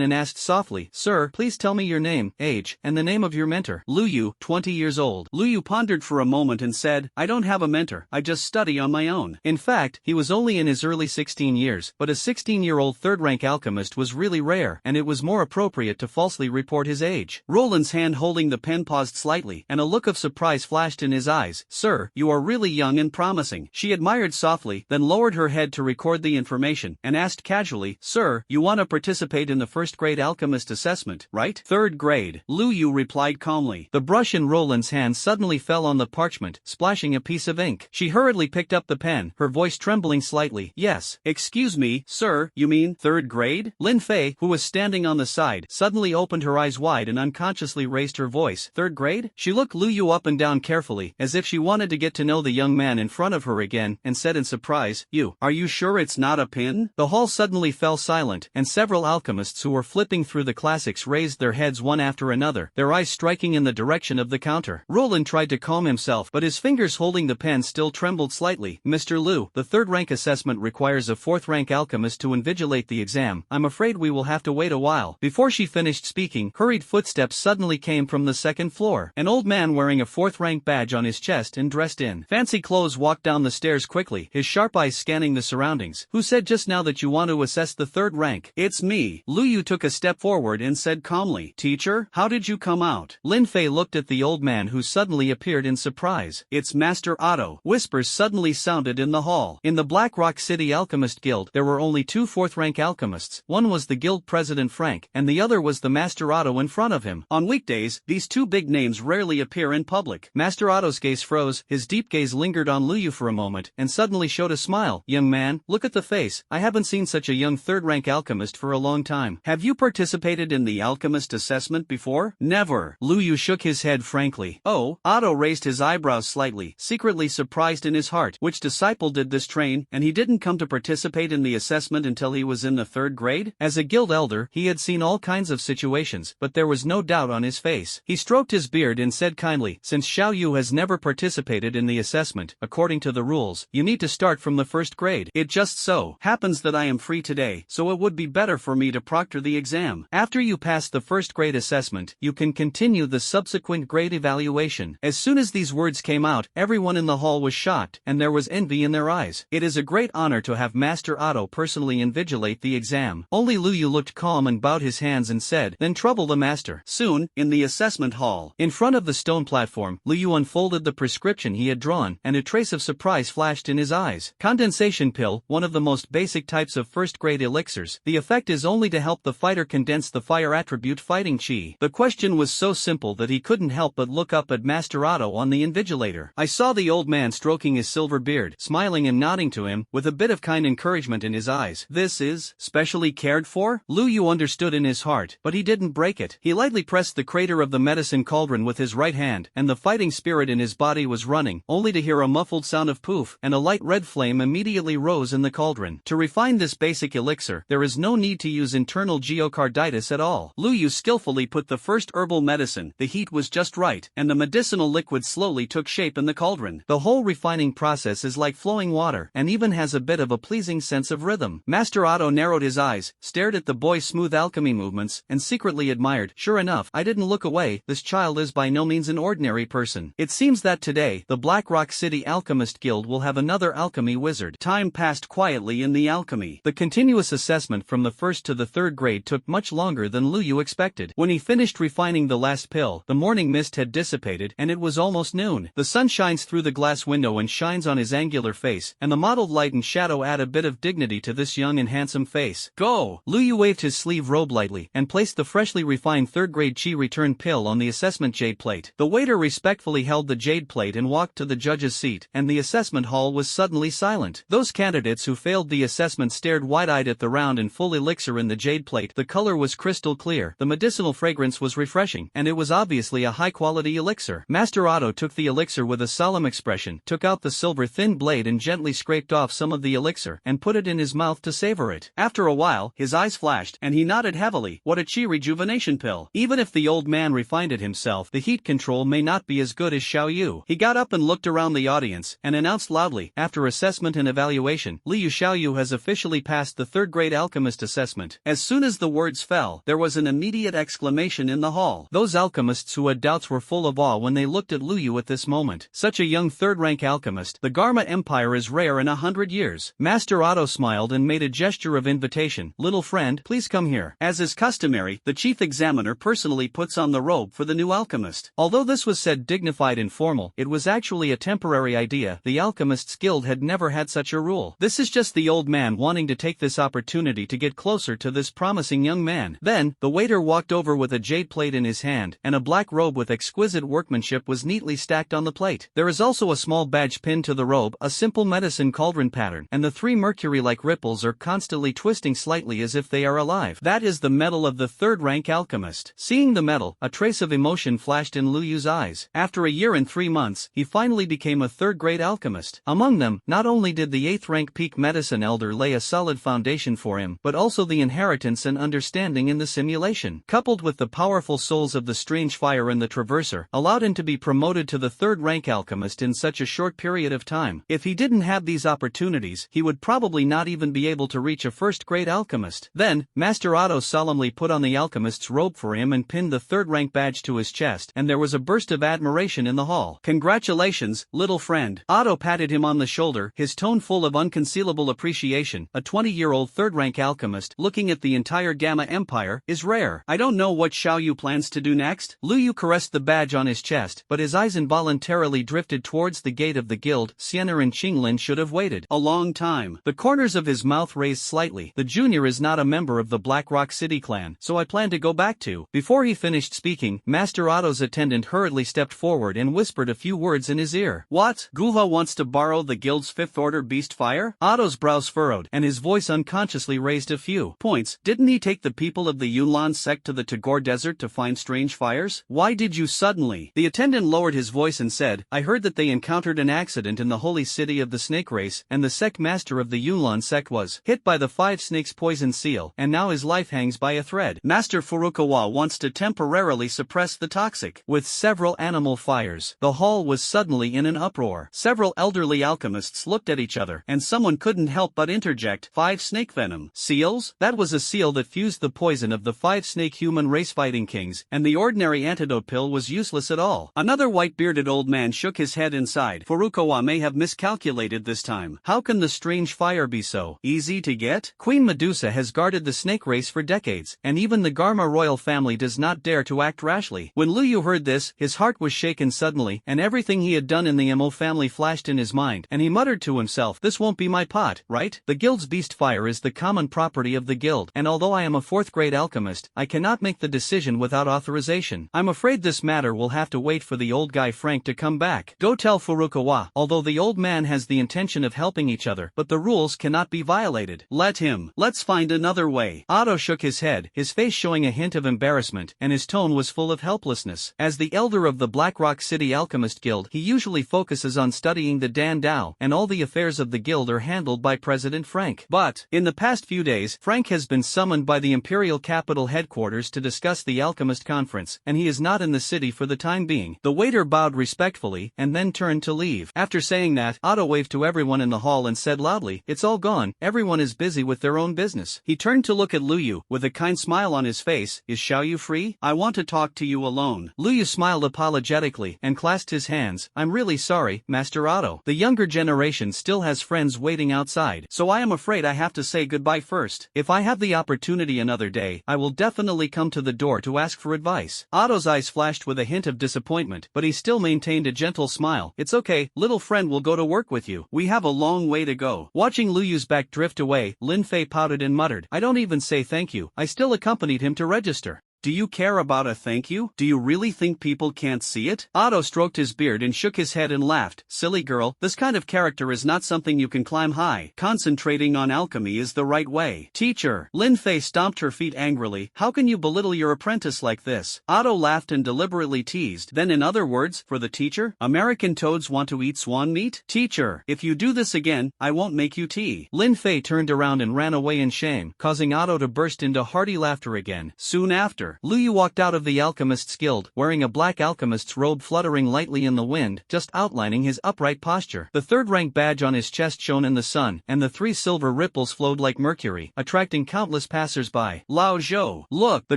and asked softly, Sir, please tell me your name, age, and the name of your mentor. Luyu, 20 years old. Luyu pondered for a moment and said, I don't have a mentor, I just study on my own. In fact, he was only in his early 16 years, but a 16-year-old 3rd-rank alchemist was really rare, and it was more appropriate to falsely report his age. Roland's hand holding the pen paused slightly, and a look of surprise flashed in his eyes. Sir, you are really young and promising. She admired softly, then lowered her head to record the information, and asked casually, Sir, you want to participate in the 1st grade alchemist assessment, right? 3rd grade. Luyu replied calmly. The brush in Roland's hand suddenly fell on the parchment, splashing a piece of ink. She hurriedly picked up the pen, her voice trembling slightly. Yes. Excuse me, sir, you mean 3rd grade? Lin Fei, who was standing on the side, suddenly opened her eyes wide and unconsciously raised her voice. 3rd grade? She looked Luyu up and down carefully, as if she wanted to get to know the young man in front of her again, and said in surprise, Are you sure it's not a pin? The hall suddenly fell silent, and several alchemists who were flipping through the classics raised their heads one after another, their eyes striking in the direction of the counter. Roland tried to calm himself, but his fingers holding the pen still trembled slightly. Mr. Liu, the 3rd rank assessment requires a 4th rank alchemist to invigilate the exam. I'm afraid we will have to wait a while. Before she finished speaking, hurried footsteps suddenly suddenly came from the second floor. An old man wearing a fourth-rank badge on his chest and dressed in fancy clothes walked down the stairs quickly, his sharp eyes scanning the surroundings. Who said just now that you want to assess the third rank? It's me. Lu Yu took a step forward and said calmly, Teacher, how did you come out? Lin Fei looked at the old man who suddenly appeared in surprise. It's Master Otto. Whispers suddenly sounded in the hall. In the Black Rock City Alchemist Guild, there were only two fourth-rank alchemists. One was the guild president Frank, and the other was the Master Otto in front of him. On weekdays, these two big names rarely appear in public. Master Otto's gaze froze, his deep gaze lingered on Lu Yu for a moment, and suddenly showed a smile. Young man, look at the face. I haven't seen such a young third-rank alchemist for a long time. Have you participated in the alchemist assessment before? Never. Lu Yu shook his head frankly. Oh, Otto raised his eyebrows slightly, secretly surprised in his heart. Which disciple did this train, and he didn't come to participate in the assessment until he was in the third grade? As a guild elder, he had seen all kinds of situations, but there was no doubt on his face. He stroked his beard and said kindly, since Xiao Yu has never participated in the assessment, according to the rules, you need to start from the first grade. It just so happens that I am free today, so it would be better for me to proctor the exam. After you pass the first grade assessment, you can continue the subsequent grade evaluation. As soon as these words came out, everyone in the hall was shocked, and there was envy in their eyes. It is a great honor to have Master Otto personally invigilate the exam. Only Lu Yu looked calm and bowed his hands and said, then trouble the master. Soon, in the assessment hall, in front of the stone platform, Lu Yu unfolded the prescription he had drawn, and a trace of surprise flashed in his eyes. Condensation pill, one of the most basic types of first-grade elixirs. The effect is only to help the fighter condense the fire attribute fighting chi. The question was so simple that he couldn't help but look up at Master Otto on the invigilator. I saw the old man stroking his silver beard, smiling and nodding to him, with a bit of kind encouragement in his eyes. This is specially cared for? Lu Yu understood in his heart, but he didn't break it. He lightly pressed the crater of the medicine cauldron with his right hand, and the fighting spirit in his body was running, only to hear a muffled sound of poof, and a light red flame immediately rose in the cauldron. To refine this basic elixir, there is no need to use internal geocarditis at all. Lu Yu skillfully put the first herbal medicine, the heat was just right, and the medicinal liquid slowly took shape in the cauldron. The whole refining process is like flowing water, and even has a bit of a pleasing sense of rhythm. Master Otto narrowed his eyes, stared at the boy's smooth alchemy movements, and secretly admired. Sure enough, I didn't look away, this child is by no means an ordinary person. It seems that today, the Black Rock City Alchemist Guild will have another alchemy wizard. Time passed quietly in the alchemy. The continuous assessment from the first to the third grade took much longer than Lu Yu expected. When he finished refining the last pill, the morning mist had dissipated, and it was almost noon. The sun shines through the glass window and shines on his angular face, and the mottled light and shadow add a bit of dignity to this young and handsome face. Go! Lu Yu waved his sleeve robe lightly, and placed the freshly refined third-grade chi return pill on the assessment jade plate. The waiter respectfully held the jade plate and walked to the judge's seat, and the assessment hall was suddenly silent. Those candidates who failed the assessment stared wide-eyed at the round and full elixir in the jade plate. The color was crystal clear, the medicinal fragrance was refreshing, and it was obviously a high-quality elixir. Master Otto took the elixir with a solemn expression, took out the silver thin blade and gently scraped off some of the elixir, and put it in his mouth to savor it. After a while, his eyes flashed, and he nodded heavily. What a chi rejuvenation pill! Even if the old man refined it himself, the heat control may not be as good as Xiao Yu. He got up and looked around the audience, and announced loudly, after assessment and evaluation, Liu Xiaoyu has officially passed the third-grade alchemist assessment. As soon as the words fell, there was an immediate exclamation in the hall. Those alchemists who had doubts were full of awe when they looked at Lu Yu at this moment. Such a young third-rank alchemist, the Garma Empire is rare in 100 years. Master Otto smiled and made a gesture of invitation. Little friend, please come here. As is customary, the chief examiner personally puts on the robe for the new alchemist. Although this was said dignified and formal, it was actually a temporary idea. The Alchemists Guild had never had such a rule. This is just the old man wanting to take this opportunity to get closer to this promising young man. Then, the waiter walked over with a jade plate in his hand, and a black robe with exquisite workmanship was neatly stacked on the plate. There is also a small badge pinned to the robe, a simple medicine cauldron pattern, and the three mercury-like ripples are constantly twisting slightly as if they are alive. That is the medal of the third-rank alchemist. Seeing the medal, a trace of emotion flashed in Lu Yu's eyes. After a year and 3 months, he finally became a third-grade alchemist. Among them, not only did the 8th-rank peak medicine elder lay a solid foundation for him, but also the inheritance and understanding in the simulation, coupled with the powerful souls of the strange fire and the traverser, allowed him to be promoted to the third-rank alchemist in such a short period of time. If he didn't have these opportunities, he would probably not even be able to reach a first-grade alchemist. Then, Master Otto solemnly put on the alchemist's robe for him and pinned the third-rank badge to his chest, and there was a burst of admiration in the hall. "Congratulations, little friend." Otto patted him on the shoulder, his tone full of unconcealable appreciation. A 20-year-old third-rank alchemist, looking at the entire Gamma Empire, is rare. "I don't know what Xiaoyu plans to do next." Lu Yu caressed the badge on his chest, but his eyes involuntarily drifted towards the gate of the guild. Sienna and Qinglin should have waited a long time. The corners of his mouth raised slightly. "The junior is not a member of the Black Rock City clan, so I plan to go back to." Before he finished speaking, Master Otto's attendant hurriedly stepped forward and whispered a few words in his ear. "What? Guha wants to borrow the guild's fifth order beast fire?" Otto's brows furrowed, and his voice unconsciously raised a few points. "Didn't he take the people of the Yunlan sect to the Tagore Desert to find strange fires? Why did you suddenly?" The attendant lowered his voice and said, "I heard that they encountered an accident in the holy city of the snake race, and the sect master of the Yunlan sect was hit by the 5 snakes poison seal, and now his life hangs by a thread. Master Furukawa wants to temporarily suppress the toxic with several animal fires." The hall was suddenly in an uproar. Several elderly alchemists looked at each other, and someone couldn't help but interject, 5 snake venom seals? That was a seal that fused the poison of the 5 snake human race fighting kings, and the ordinary antidote pill was useless at all. Another white-bearded old man shook his head inside. "Furukawa may have miscalculated this time. How can the strange fire be so easy to get? Queen Medusa has guarded the snake race for decades, and even the Garma royal family does not dare to act rashly." When Lu Yu heard this, his heart was shaken suddenly, and everything he had done in the Mo family flashed in his mind, and he muttered to himself, "This won't be my pot, right? The guild's beast fire is the common property of the guild, and although I am a 4th-grade alchemist, I cannot make the decision without authorization. I'm afraid this matter will have to wait for the old guy Frank to come back. Go tell Furukawa." Although the old man has the intention of helping each other, but the rules cannot be violated. "Let him. Let's find another way." Otto shook his head, his face showing a hint of embarrassment, and his tone was full of helplessness. As the elder of the Black Rock City Alchemist Guild, he usually focuses on studying the Dan Dao, and all the affairs of the guild are handled by President Frank. But, in the past few days, Frank has been summoned by the Imperial Capital headquarters to discuss the Alchemist Conference, and he is not in the city for the time being. The waiter bowed respectfully, and then turned to leave. After saying that, Otto waved to everyone in the hall and said loudly, "It's all gone, everyone is busy with their own business." He turned to look at Lu Yu, with a kind smile on his face. "Is Xiaoyu free? I want to talk to you alone." Lu Yu smiled apologetically, and clasped his hands. "I'm really sorry, Master Otto. The younger generation still has friends waiting outside, so I am afraid I have to say goodbye first. If I have the opportunity another day, I will definitely come to the door to ask for advice." Otto's eyes flashed with a hint of disappointment, but he still maintained a gentle smile. "It's okay, little friend will go to work with you. We have a long way to go." Watching Lu Yu's back drift away, Lin Fei pouted and muttered, "I don't even say thank you. I still accompanied him to register." "Do you care about a thank you? Do you really think people can't see it?" Otto stroked his beard and shook his head and laughed. "Silly girl, this kind of character is not something you can climb high. Concentrating on alchemy is the right way." "Teacher!" Lin Fei stomped her feet angrily. "How can you belittle your apprentice like this?" Otto laughed and deliberately teased. "Then in other words, for the teacher, American toads want to eat swan meat? Teacher, if you do this again, I won't make you tea." Lin Fei turned around and ran away in shame, causing Otto to burst into hearty laughter again. Soon after, Lu Yu walked out of the Alchemist's Guild, wearing a black alchemist's robe fluttering lightly in the wind, just outlining his upright posture. The 3rd-rank badge on his chest shone in the sun, and the 3 silver ripples flowed like mercury, attracting countless passers-by. "Lao Zhou, look!" The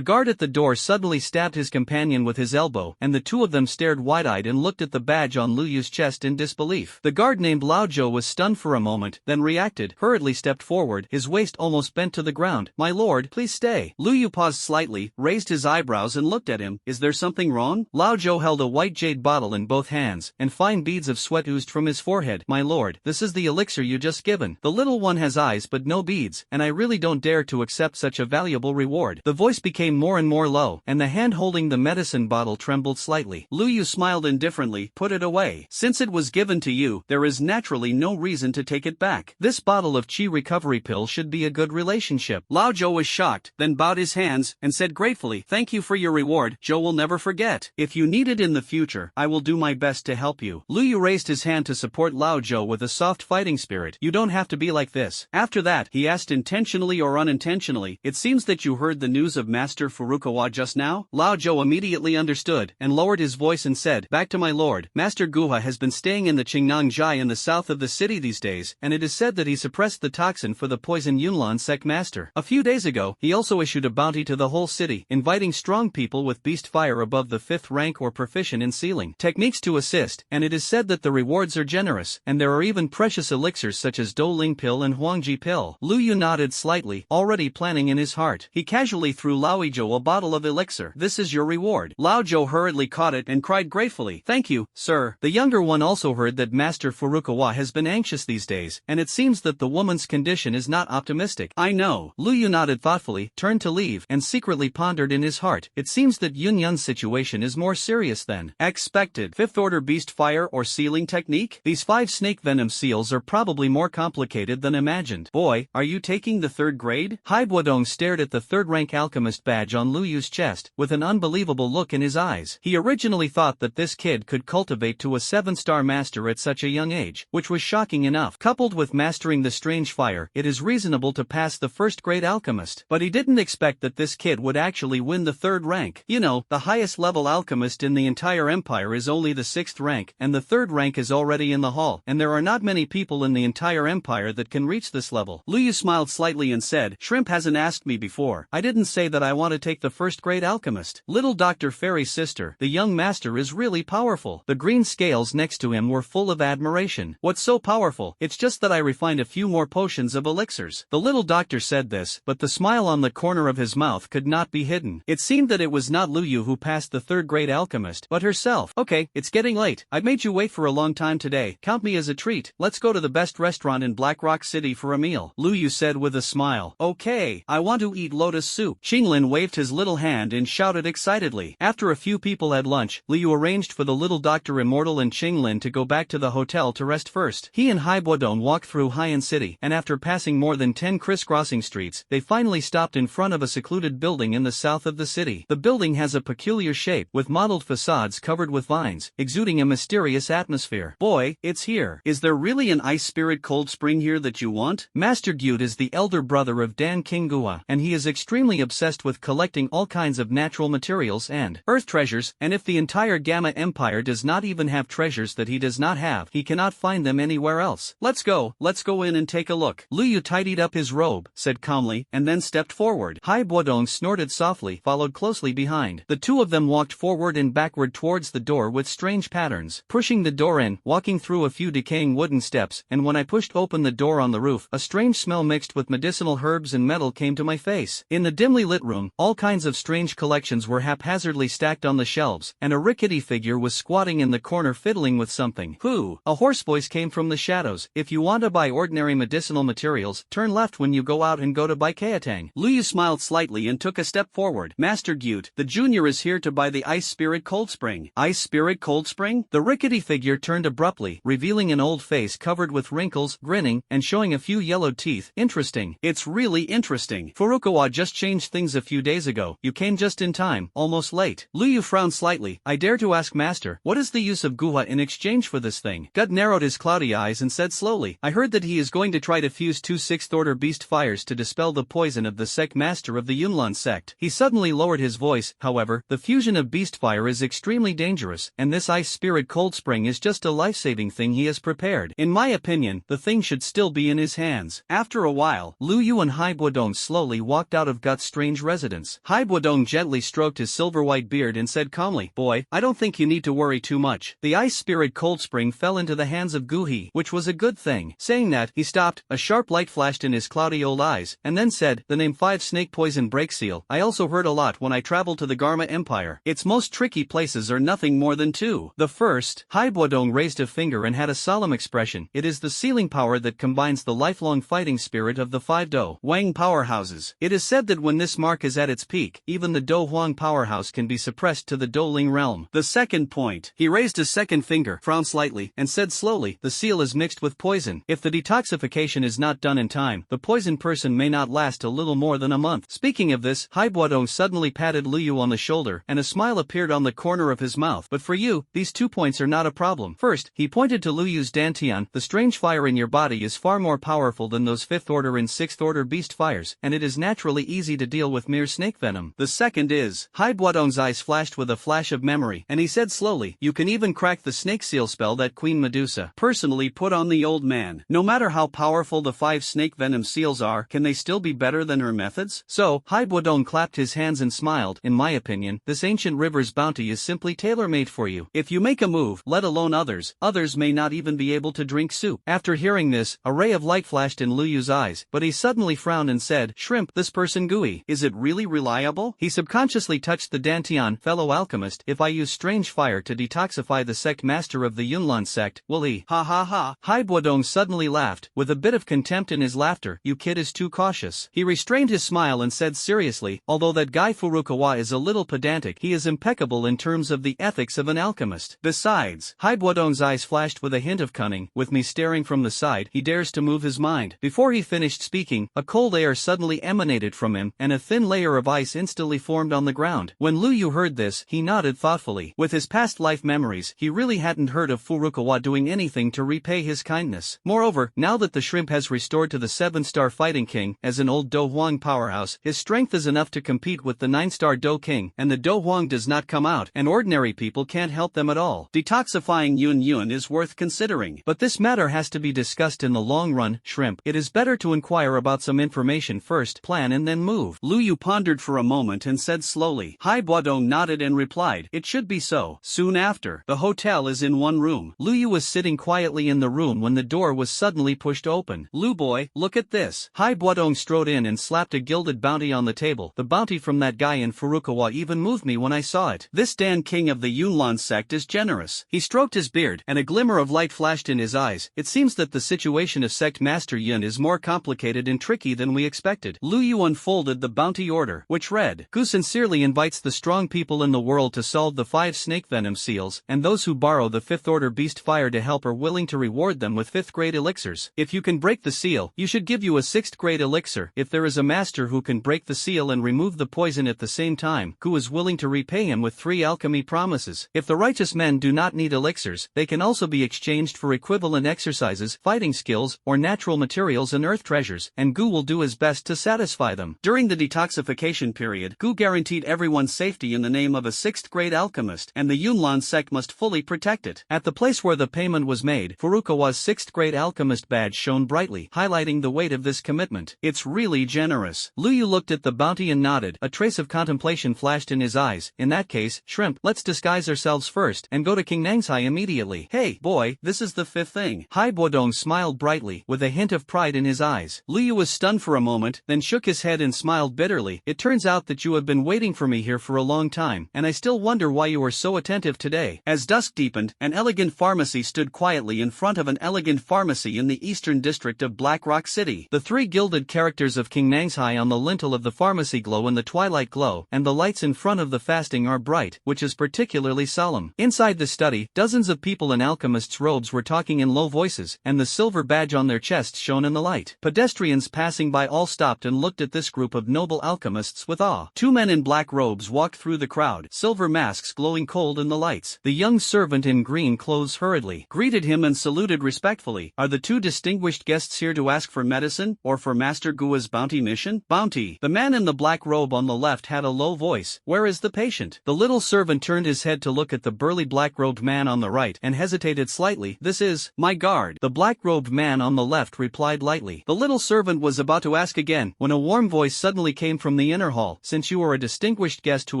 guard at the door suddenly stabbed his companion with his elbow, and the two of them stared wide-eyed and looked at the badge on Lu Yu's chest in disbelief. The guard named Lao Zhou was stunned for a moment, then reacted, hurriedly stepped forward, his waist almost bent to the ground. "My lord, please stay." Lu Yu paused slightly, raised his eyebrows and looked at him. "Is there something wrong?" Lao Zhou held a white jade bottle in both hands, and fine beads of sweat oozed from his forehead. "My lord, this is the elixir you just given. The little one has eyes but no beads, and I really don't dare to accept such a valuable reward." The voice became more and more low, and the hand holding the medicine bottle trembled slightly. Lu Yu smiled indifferently. "Put it away. Since it was given to you, there is naturally no reason to take it back. This bottle of chi recovery pill should be a good relationship." Lao Zhou was shocked, then bowed his hands, and said gratefully, "Thank you for your reward, Zhou will never forget. If you need it in the future, I will do my best to help you." Lu Yu raised his hand to support Lao Zhou with a soft fighting spirit. "You don't have to be like this." After that, he asked intentionally or unintentionally, "It seems that you heard the news of Master Furukawa just now?" Lao Zhou immediately understood, and lowered his voice and said, "Back to my lord. Master Guha has been staying in the Qingnang Jai in the south of the city these days, and it is said that he suppressed the toxin for the poison Yunlan sect master. A few days ago, he also issued a bounty to the whole city, inviting strong people with beast fire above the 5th rank or proficient in sealing techniques to assist, and it is said that the rewards are generous, and there are even precious elixirs such as Do Ling Pill and Huangji Pill. Lu Yu nodded slightly, already planning in his heart. He casually threw Lao Zhou a bottle of elixir. This is your reward. Lao Zhou hurriedly caught it and cried gratefully, "Thank you, sir." The younger one also heard that Master Furukawa has been anxious these days, and it seems that the woman's condition is not optimistic. I know. Lu Yu nodded thoughtfully, turned to leave, and secretly pondered in his heart. It seems that Yun Yun's situation is more serious than expected. 5th order beast fire or sealing technique? These 5 snake venom seals are probably more complicated than imagined. Boy, are you taking the 3rd grade? Hai Buodong stared at the 3rd rank alchemist badge on Lu Yu's chest, with an unbelievable look in his eyes. He originally thought that this kid could cultivate to a 7-star master at such a young age, which was shocking enough. Coupled with mastering the strange fire, it is reasonable to pass the 1st grade alchemist. But he didn't expect that this kid would actually win the 3rd rank. You know, the highest level alchemist in the entire empire is only the 6th rank, and the 3rd rank is already in the hall, and there are not many people in the entire empire that can reach this level. Lu Yu smiled slightly and said, "Shrimp hasn't asked me before. I didn't say that I want to take the 1st grade alchemist." Little Dr. Fairy's sister, the young master is really powerful. The green scales next to him were full of admiration. "What's so powerful? It's just that I refined a few more potions of elixirs." The little doctor said this, but the smile on the corner of his mouth could not be hidden. It seemed that it was not Lu Yu who passed the 3rd grade alchemist, but herself. "Okay, it's getting late. I've made you wait for a long time today. Count me as a treat. Let's go to the best restaurant in Black Rock City for a meal," Lu Yu said with a smile. "Okay, I want to eat lotus soup." Qinglin waved his little hand and shouted excitedly. After a few people had lunch, Lu Yu arranged for the little Dr. Immortal and Qinglin to go back to the hotel to rest first. He and Hai Buodong walked through Haiyan City, and after passing more than 10 crisscrossing streets, they finally stopped in front of a secluded building in the south of the city. The building has a peculiar shape, with mottled facades covered with vines, exuding a mysterious atmosphere. "Boy, it's here. Is there really an ice spirit cold spring here that you want?" Master Gyud is the elder brother of Dan Kingua, and he is extremely obsessed with collecting all kinds of natural materials and earth treasures, and if the entire Gamma Empire does not even have treasures that he does not have, he cannot find them anywhere else. Let's go in and take a look." Lu Yu tidied up his robe, said calmly, and then stepped forward. Hai Buodong snorted softly, followed closely behind. The two of them walked forward and backward towards the door with strange patterns, pushing the door in, walking through a few decaying wooden steps, and when I pushed open the door on the roof, a strange smell mixed with medicinal herbs and metal came to my face. In the dimly lit room, all kinds of strange collections were haphazardly stacked on the shelves, and a rickety figure was squatting in the corner fiddling with something. "Who?" A hoarse voice came from the shadows. "If you want to buy ordinary medicinal materials, turn left when you go out and go to Baikayatang." Lu Yu smiled slightly and took a step forward. "Master Gyud, the junior is here to buy the Ice Spirit Cold Spring." "Ice Spirit Cold Spring?" The rickety figure turned abruptly, revealing an old face covered with wrinkles, grinning, and showing a few yellowed teeth. "Interesting. It's really interesting. Furukawa just changed things a few days ago. You came just in time, almost late." Lu Yu frowned slightly. "I dare to ask Master, what is the use of guha in exchange for this thing?" Gut narrowed his cloudy eyes and said slowly, "I heard that he is going to try to fuse 2 6th-order beast fires to dispel the poison of the sect master of the Yunlan sect." He suddenly lowered his voice. "However, the fusion of beast fire is extremely dangerous, and this Ice Spirit Cold Spring is just a life-saving thing he has prepared. In my opinion, the thing should still be in his hands." After a while, Lu Yu and Hai Buodong slowly walked out of Gut's strange residence. Hai Buodong gently stroked his silver-white beard and said calmly, "Boy, I don't think you need to worry too much. The Ice Spirit Cold Spring fell into the hands of Guhi, which was a good thing." Saying that, he stopped, a sharp light flashed in his cloudy old eyes, and then said, "The name 5 Snake Poison Break Seal, I also heard a lot when I traveled to the Garma Empire. Its most tricky places are nothing more than 2. The first," Hai Buodong raised a finger and had a solemn expression, "it is the sealing power that combines the lifelong fighting spirit of the 5 Do Wang powerhouses. It is said that when this mark is at its peak, even the Do Huang powerhouse can be suppressed to the Do Ling realm. The second point," he raised his second finger, frowned slightly, and said slowly, "the seal is mixed with poison. If the detoxification is not done in time, the poisoned person may not last a little more than a month." Speaking of this, Hai Buodong suddenly patted Lu Yu on the shoulder, and a smile appeared on the corner of his mouth. "But for you, these 2 points are not a problem. First," he pointed to Lu Yu's dantian, "the strange fire in your body is far more powerful than those 5th order and 6th order beast fires, and it is naturally easy to deal with mere snake venom. The second is," Hai Buodong's eyes flashed with a flash of memory, and he said slowly, "you can even crack the snake seal spell that Queen Medusa personally put on the old man. No matter how powerful the 5 snake venom seals are, can they still be better than her methods?" So, Hai Buodong clapped his his hands and smiled. In my opinion, this ancient river's bounty is simply tailor-made for you. If you make a move, let alone others may not even be able to drink soup. After hearing this, a ray of light flashed in Lu Yu's eyes, but he suddenly frowned and said, Shrimp, this person Gui, is it really reliable? He subconsciously touched the Dantian, fellow alchemist, if I use strange fire to detoxify the sect master of the Yunlan sect, will he? Ha ha ha. Hai Buodong suddenly laughed, with a bit of contempt in his laughter. You kid is too cautious. He restrained his smile and said seriously, although that guy Furukawa is a little pedantic, he is impeccable in terms of the ethics of an alchemist. Besides, Hai Buodong's eyes flashed with a hint of cunning. With me staring from the side, he dares to move his mind. Before he finished speaking, a cold air suddenly emanated from him, and a thin layer of ice instantly formed on the ground. When Lu Yu heard this, he nodded thoughtfully. With his past life memories, he really hadn't heard of Furukawa doing anything to repay his kindness. Moreover, now that the shrimp has restored to the 7-star fighting king, as an old Do Huang powerhouse, his strength is enough to compete with the 9-star Do king, and the Do Huang does not come out, and ordinary people can't help them at all. Detoxifying Yun Yun is worth considering. But this matter has to be discussed in the long run, Shrimp. It is better to inquire about some information first, plan and then move. Lu Yu pondered for a moment and said slowly. Hai Buodong nodded and replied, it should be so. Soon after, the hotel is in one room. Lu Yu was sitting quietly in the room when the door was suddenly pushed open. Lu boy, look at this. Hai Buodong strode in and slapped a gilded bounty on the table. The bounty from that guy in Furukawa even moved me when I saw it. This Dan king of the Yunlan sect is generous. He stroked his beard, and a glimmer of light flashed in his eyes. It seems that the situation of sect master Yun is more complicated and tricky than we expected. Lu Yu unfolded the bounty order, which read, Gu sincerely invites the strong people in the world to solve the 5 snake venom seals, and those who borrow the 5th order beast fire to help are willing to reward them with 5th grade elixirs. If you can break the seal, you should give you a 6th grade elixir. If there is a master who can break the seal and remove the poison at the same time, Gu is willing to repay him with 3 alchemy promises. If the righteous men do not need elixirs, they can also be exchanged for equivalent exercises, fighting skills, or natural materials and earth treasures, and Gu will do his best to satisfy them. During the detoxification period, Gu guaranteed everyone's safety in the name of a 6th grade alchemist, and the Yunlan sect must fully protect it. At the place where the payment was made, Furukawa's 6th grade alchemist badge shone brightly, highlighting the weight of this commitment. It's really generous. Lu Yu looked at the bounty and nodded. A trace of contemplation flashed in his eyes. In that case, Shrimp, let's disguise ourselves first, and go to King Nangshai immediately. Hey, boy, this is the 5th thing. Hai Buodong smiled brightly, with a hint of pride in his eyes. Lu Yu was stunned for a moment, then shook his head and smiled bitterly. It turns out that you have been waiting for me here for a long time, and I still wonder why you are so attentive today. As dusk deepened, an elegant pharmacy stood quietly in front of an elegant pharmacy in the eastern district of Black Rock City. The 3 gilded characters of King Nangshai on the lintel of the pharmacy glow in the twilight glow, and the lights in front of the fasting are bright, which is particularly solemn. Inside the study, dozens of people in alchemists' robes were talking in low voices, and the silver badge on their chests shone in the light. Pedestrians passing by all stopped and looked at this group of noble alchemists with awe. 2 men in black robes walked through the crowd, silver masks glowing cold in the lights. The young servant in green clothes hurriedly greeted him and saluted respectfully. Are the 2 distinguished guests here to ask for medicine, or for Master Gua's bounty mission? Bounty. The man in the black robe on the left had a low voice. Where is the patient? The little servant turned his head to look at the burly black-robed man on the right and hesitated slightly. This is my guard. The black-robed man on the left replied lightly. The little servant was about to ask again when a warm voice suddenly came from the inner hall. Since you are a distinguished guest who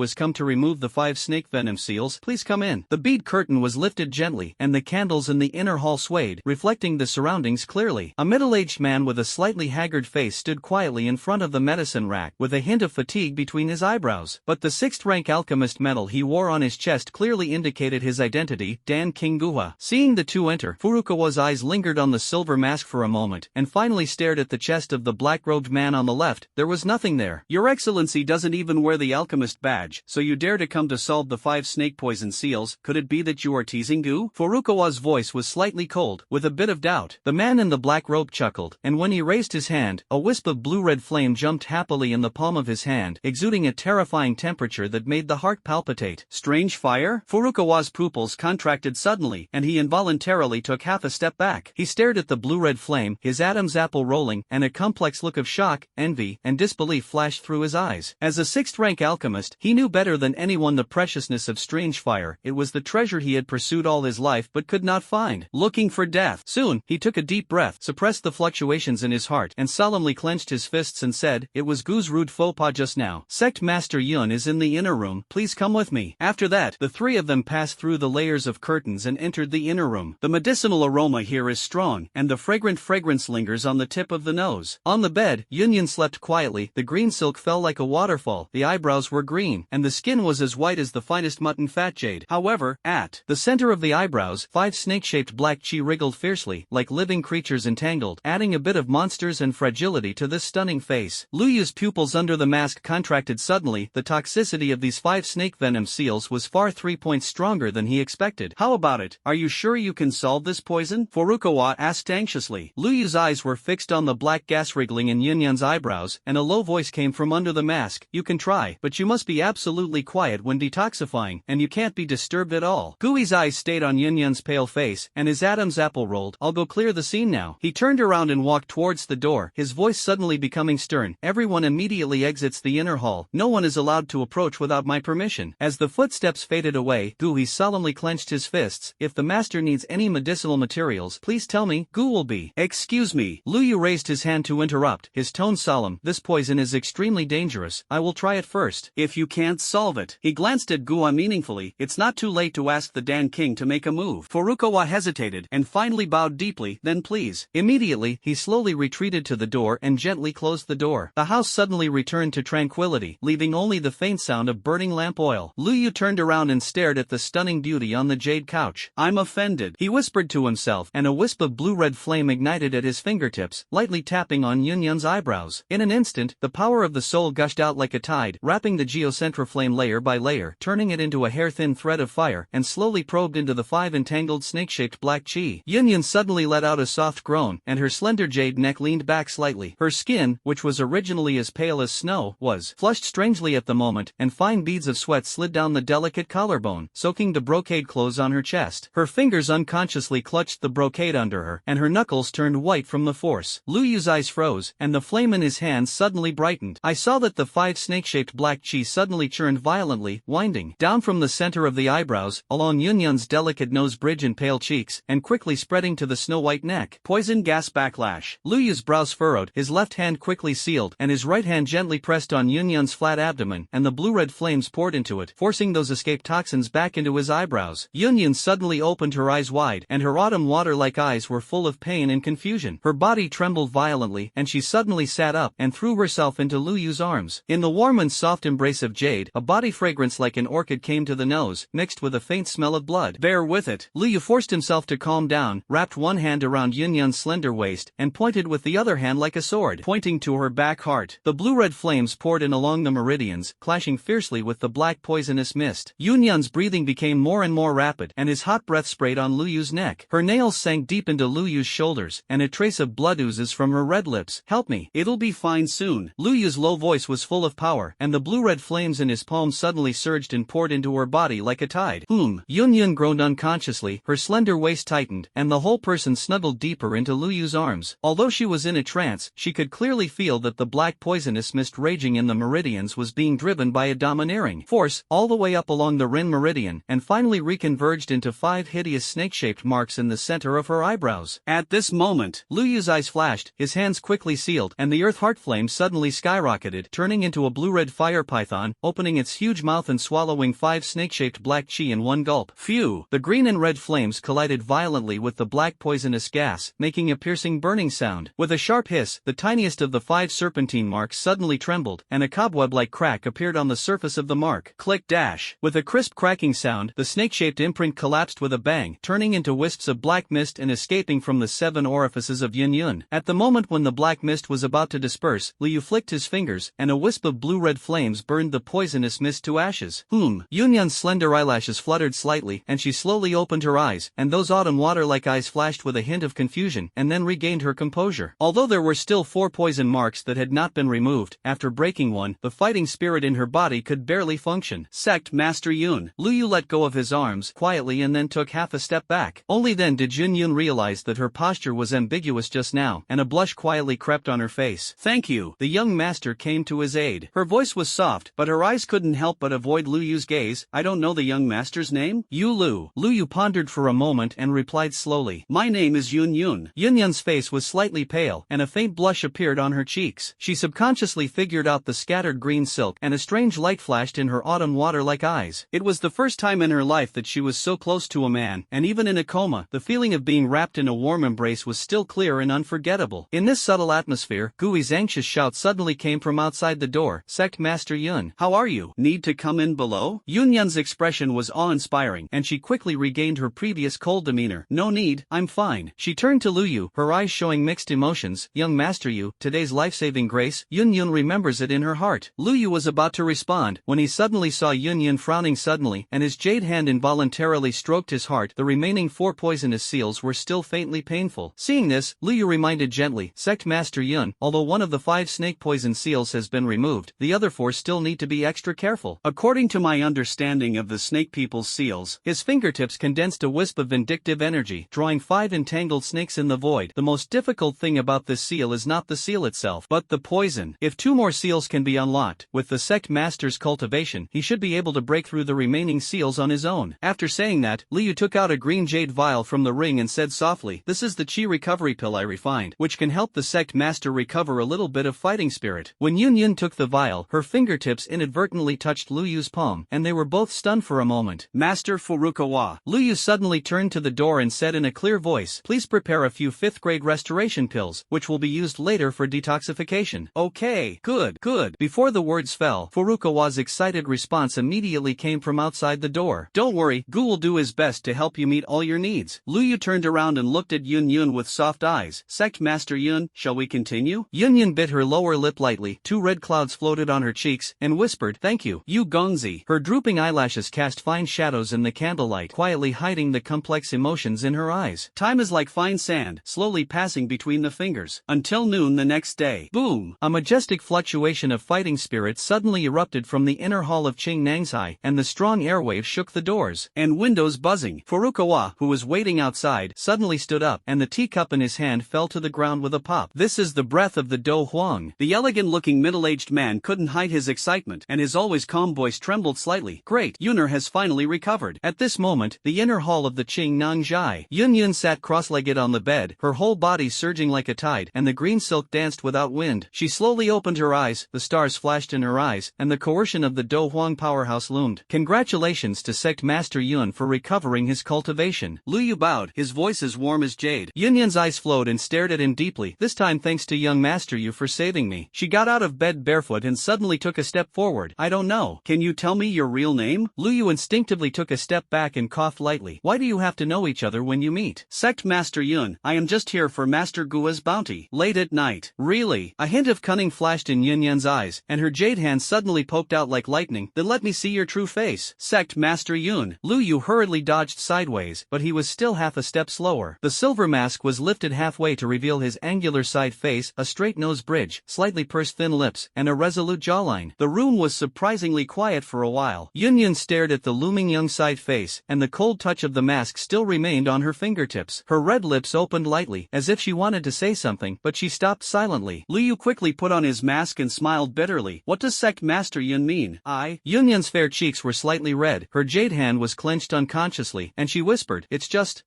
has come to remove the 5 snake venom seals, please come in. The bead curtain was lifted gently, and the candles in the inner hall swayed, reflecting the surroundings clearly. A middle-aged man with a slightly haggard face stood quietly in front of the medicine rack, with a hint of fatigue between his eyebrows. But the 6th rank alchemist medal he wore on his chest clearly indicated his identity, Dan King Guha. Seeing the 2 enter, Furukawa's eyes lingered on the silver mask for a moment, and finally stared at the chest of the black-robed man on the left. There was nothing there. Your Excellency doesn't even wear the alchemist badge, so you dare to come to solve the 5 snake poison seals. Could it be that you are teasing Gu? Furukawa's voice was slightly cold, with a bit of doubt. The man in the black robe chuckled, and when he raised his hand, a wisp of blue-red flame jumped happily in the palm of his hand, exuding a terrifying temperature that made the heart palpitate. Strange fire? Furukawa's pupils contracted suddenly, and he involuntarily took half a step back. He stared at the blue-red flame, his Adam's apple rolling, and a complex look of shock, envy, and disbelief flashed through his eyes. As a 6th rank alchemist, he knew better than anyone the preciousness of strange fire. It was the treasure he had pursued all his life but could not find. Looking for death. Soon, he took a deep breath, suppressed the fluctuations in his heart, and solemnly clenched his fists and said, it was Gu's rude faux pas just now. Sect Master Yun is in the inner room, please come with me. After that, the three of them passed through the layers of curtains and entered the inner room. The medicinal aroma here is strong, and the fragrant fragrance lingers on the tip of the nose. On the bed, Yun slept quietly, the green silk fell like a waterfall, the eyebrows were green, and the skin was as white as the finest mutton fat jade. However, at the center of the eyebrows, 5 snake-shaped black chi wriggled fiercely, like living creatures entangled, adding a bit of monsters and fragility to this stunning face. Lu Yu's pupils under the mask contracted suddenly, the toxicity of these 5 snake venom seals was far 3 points stronger than he expected. How about it? Are you sure you can solve this poison? Furukawa asked anxiously. Lu Yu's eyes were fixed on the black gas wriggling in Yunyan's eyebrows, and a low voice came from under the mask. You can try, but you must be absolutely quiet when detoxifying, and you can't be disturbed at all. Gui's eyes stayed on Yunyan's pale face, and his Adam's apple rolled. I'll go clear the scene now. He turned around and walked towards the door, his voice suddenly becoming stern. Everyone immediately exits the inner hall. No one is allowed to approach without my permission. As the footsteps faded away, Gui solemnly clenched his fists. If the master needs any medicinal materials, please tell me. Gu will be. Excuse me. Lu Yu raised his hand to interrupt, his tone solemn. This poison is extremely dangerous. I will try it first. If you can't solve it. He glanced at Gu meaningfully. It's not too late to ask the Dan King to make a move. Furukawa hesitated, and finally bowed deeply. Then please. Immediately, he slowly retreated to the door and gently closed the door. The house suddenly returned to tranquility, leaving only the faint sound of burning lamp oil. Lu Yu turned around and stared at the stunning beauty on the jade couch. I'm offended, he whispered to himself, and a wisp of blue-red flame ignited at his fingertips, lightly tapping on Yunyan's eyebrows. In an instant, the power of the soul gushed out like a tide, wrapping the geocentra flame layer by layer, turning it into a hair-thin thread of fire, and slowly probed into the 5 entangled snake-shaped black chi. Yunyan suddenly let out a soft groan, and her slender jade neck leaned back slightly. Her skin, which was originally as pale as snow, was flushed strangely at the moment, and fine beads of sweat slid down the delicate collarbone, soaking the brocade clothes on her chest. Her fingers unconsciously clutched the brocade under her, and her knuckles turned white from the force. Lu Yu's eyes froze, and the flame in his hands suddenly brightened. I saw that the 5 snake-shaped black chi suddenly churned violently, winding down from the center of the eyebrows, along Yunyan's delicate nose bridge and pale cheeks, and quickly spreading to the snow-white neck. Poison gas backlash. Lu Yu's brows furrowed, his left hand quickly sealed, and his right hand gently pressed on Yunyan's flat abdomen, and the blue-red flames poured into it, forcing those escaped toxins back into his eyebrows. Yunyan suddenly opened her eyes wide, and her autumn water-like eyes were full of pain and confusion. Her body trembled violently, and she suddenly sat up and threw herself into Lu Yu's arms. In the warm and soft embrace of jade, a body fragrance like an orchid came to the nose, mixed with a faint smell of blood. Bear with it. Lu Yu forced himself to calm down, wrapped one hand around Yunyan's slender waist, and pointed with the other hand like a sword, pointing to her back heart. The blue-red flames poured in along the meridians, clashing fiercely with the black poisonous mist. Yunyan's breathing became more and more rapid, and his hot breath sprayed on Lu Yu's neck. Her nails sank deep into Lu Yu's shoulders, and a trace of blood oozes from her red lips. Help me. It'll be fine soon. Lu Yu's low voice was full of power, and the blue-red flames in his palm suddenly surged and poured into her body like a tide. Yunyan groaned unconsciously, her slender waist tightened, and the whole person snuggled deeper into Lu Yu's arms. Although she was in a trance, she could clearly feel that the black poisonous mist raging in the meridians was being driven by a domineering force, all the way up along the Rin meridian, and finally reconverged into 5 hideous snake-shaped marks in the center of her eyebrows. At this moment, Lu Yu's eyes flashed, his hands quickly sealed, and the earth heart flame suddenly skyrocketed, turning into a blue-red fire python, opening its huge mouth and swallowing 5 snake-shaped black chi in one gulp. Phew! The green and red flames collided violently with the black poisonous gas, making a piercing burning sound. With a sharp hiss, the tiniest of the 5 serpentine marks suddenly trembled, and a cobweb-like crack appeared on the surface of the mark. Click dash! With a crisp cracking sound, the snake-shaped imprint collapsed with a bang, turning into wisps of black mist and escaping from the 7 orifices of Yun. At the moment when the black mist was about to disperse, Lu Yu flicked his fingers, and a wisp of blue-red flames burned the poisonous mist to ashes. Yunyan's slender eyelashes fluttered slightly, and she slowly opened her eyes, and those autumn water-like eyes flashed with a hint of confusion, and then regained her composure. Although there were still 4 poison marks that had not been removed, after breaking one, the fighting spirit in her body could barely function. Sect Master Yun. Lu Yu let go of his arms quietly and then took half a step back. Only then did Yun realize that her posture was ambiguous just now, and a blush quietly crept on her face. Thank you. The young master came to his aid. Her voice was soft, but her eyes couldn't help but avoid Lu Yu's gaze. I don't know the young master's name? Yu Lu. Lu Yu pondered for a moment and replied slowly. My name is Yun. Yunyan's face was slightly pale, and a faint blush appeared on her cheeks. She subconsciously figured out the the scattered green silk, and a strange light flashed in her autumn water-like eyes. It was the first time in her life that she was so close to a man, and even in a coma, the feeling of being wrapped in a warm embrace was still clear and unforgettable. In this subtle atmosphere, Gui's anxious shout suddenly came from outside the door. "Sect Master Yun, how are you? Need to come in below?" Yun Yun's expression was awe-inspiring, and she quickly regained her previous cold demeanor. "No need, I'm fine." She turned to Lu Yu, her eyes showing mixed emotions. "Young Master Yu, today's life-saving grace." Yun Yun remembers it in her heart. Lu Yu was about to respond, when he suddenly saw Yun Yun frowning suddenly, and his jade hand involuntarily stroked his heart. The remaining 4 poisonous seals were still faintly painful. Seeing this, Lu Yu reminded gently, "Sect Master Yun, although one of the 5 snake poison seals has been removed, the other 4 still need to be extra careful." According to my understanding of the snake people's seals, his fingertips condensed a wisp of vindictive energy, drawing 5 entangled snakes in the void. The most difficult thing about this seal is not the seal itself, but the poison. If 2 more seals can be unlocked, with the sect master's cultivation, he should be able to break through the remaining seals on his own. After saying that, Liu took out a green jade vial from the ring and said softly, "This is the chi recovery pill I refined, which can help the sect master recover a little bit of fighting spirit." When Yun Yun took the vial, her fingertips inadvertently touched Lu Yu's palm, and they were both stunned for a moment. "Master Furukawa." Lu Yu suddenly turned to the door and said in a clear voice, "Please prepare a few 5th grade restoration pills, which will be used later for detoxification." "Okay, good. Before the words fell, Furukawa's excited response immediately came from outside the door. "Don't worry, Gu will do his best to help you meet all your needs." Lu Yu turned around and looked at Yun Yun with soft eyes. "Sect Master Yun, shall we continue?" Yun Yun bit her lower lip lightly, 2 red clouds floated on her cheeks, and whispered, "Thank you, Yu Gongzi." Her drooping eyelashes cast fine shadows in the candlelight, quietly hiding the complex emotions in her eyes. Time is like fine sand, slowly passing between the fingers. Until noon the next day. Boom! A majestic fluctuation of fighting spirit suddenly erupted from the inner hall of Qing Nangzai, and the strong airwave shook the doors and windows buzzing. Furukawa, who was waiting outside, suddenly stood up, and the teacup in his hand fell to the ground with a pop. "This is the breath of the Do Huang." The elegant-looking middle-aged man couldn't hide his excitement, and his always calm voice trembled slightly. "Great, Yuner has finally recovered." At this moment, the inner hall of the Qing Nangzai. Yun Yun sat cross-legged on the bed, her whole body surging like a tide, and the green silk danced without wind. She slowly opened her eyes, the stars flashed in her eyes, and the coercion of the Do Huang powerhouse loomed. "Congratulations to Sect Master Yun for recovering his cultivation." Lu Yu bowed, his voice as warm as jade. Yun Yun's eyes flowed and stared at him deeply. "This time thanks to young Master Yu for saving me." She got out of bed barefoot and suddenly took a step forward. "I don't know. Can you tell me your real name?" Lu Yu instinctively took a step back and coughed lightly. "Why do you have to know each other when you meet?" "Sect Master Yun, I am just here for Master Gua's bounty." "Late at night." "Really?" A hint of cunning flashed in Yun Yun's eyes, and her jade hand suddenly poked out like lightning. "Then let me see your true face." "Sect Master Yun." Lu Yu hurriedly dodged sideways, but he was still half a step slower. The silver mask was lifted halfway to reveal his angular side face, a straight nose bridge, slightly pursed thin lips, and a resolute jawline. The room was surprisingly quiet for a while. Yun Yun stared at the looming young side face, and the cold touch of the mask still remained on her fingertips. Her red lips opened lightly, as if she wanted to say something, but she stopped silently. Lu Yu quickly put on his mask and smiled bitterly. "What does Sect Master Yun mean?" Yun Yun's fair cheeks were slightly red, her jade hand was clenched unconsciously, and she whispered,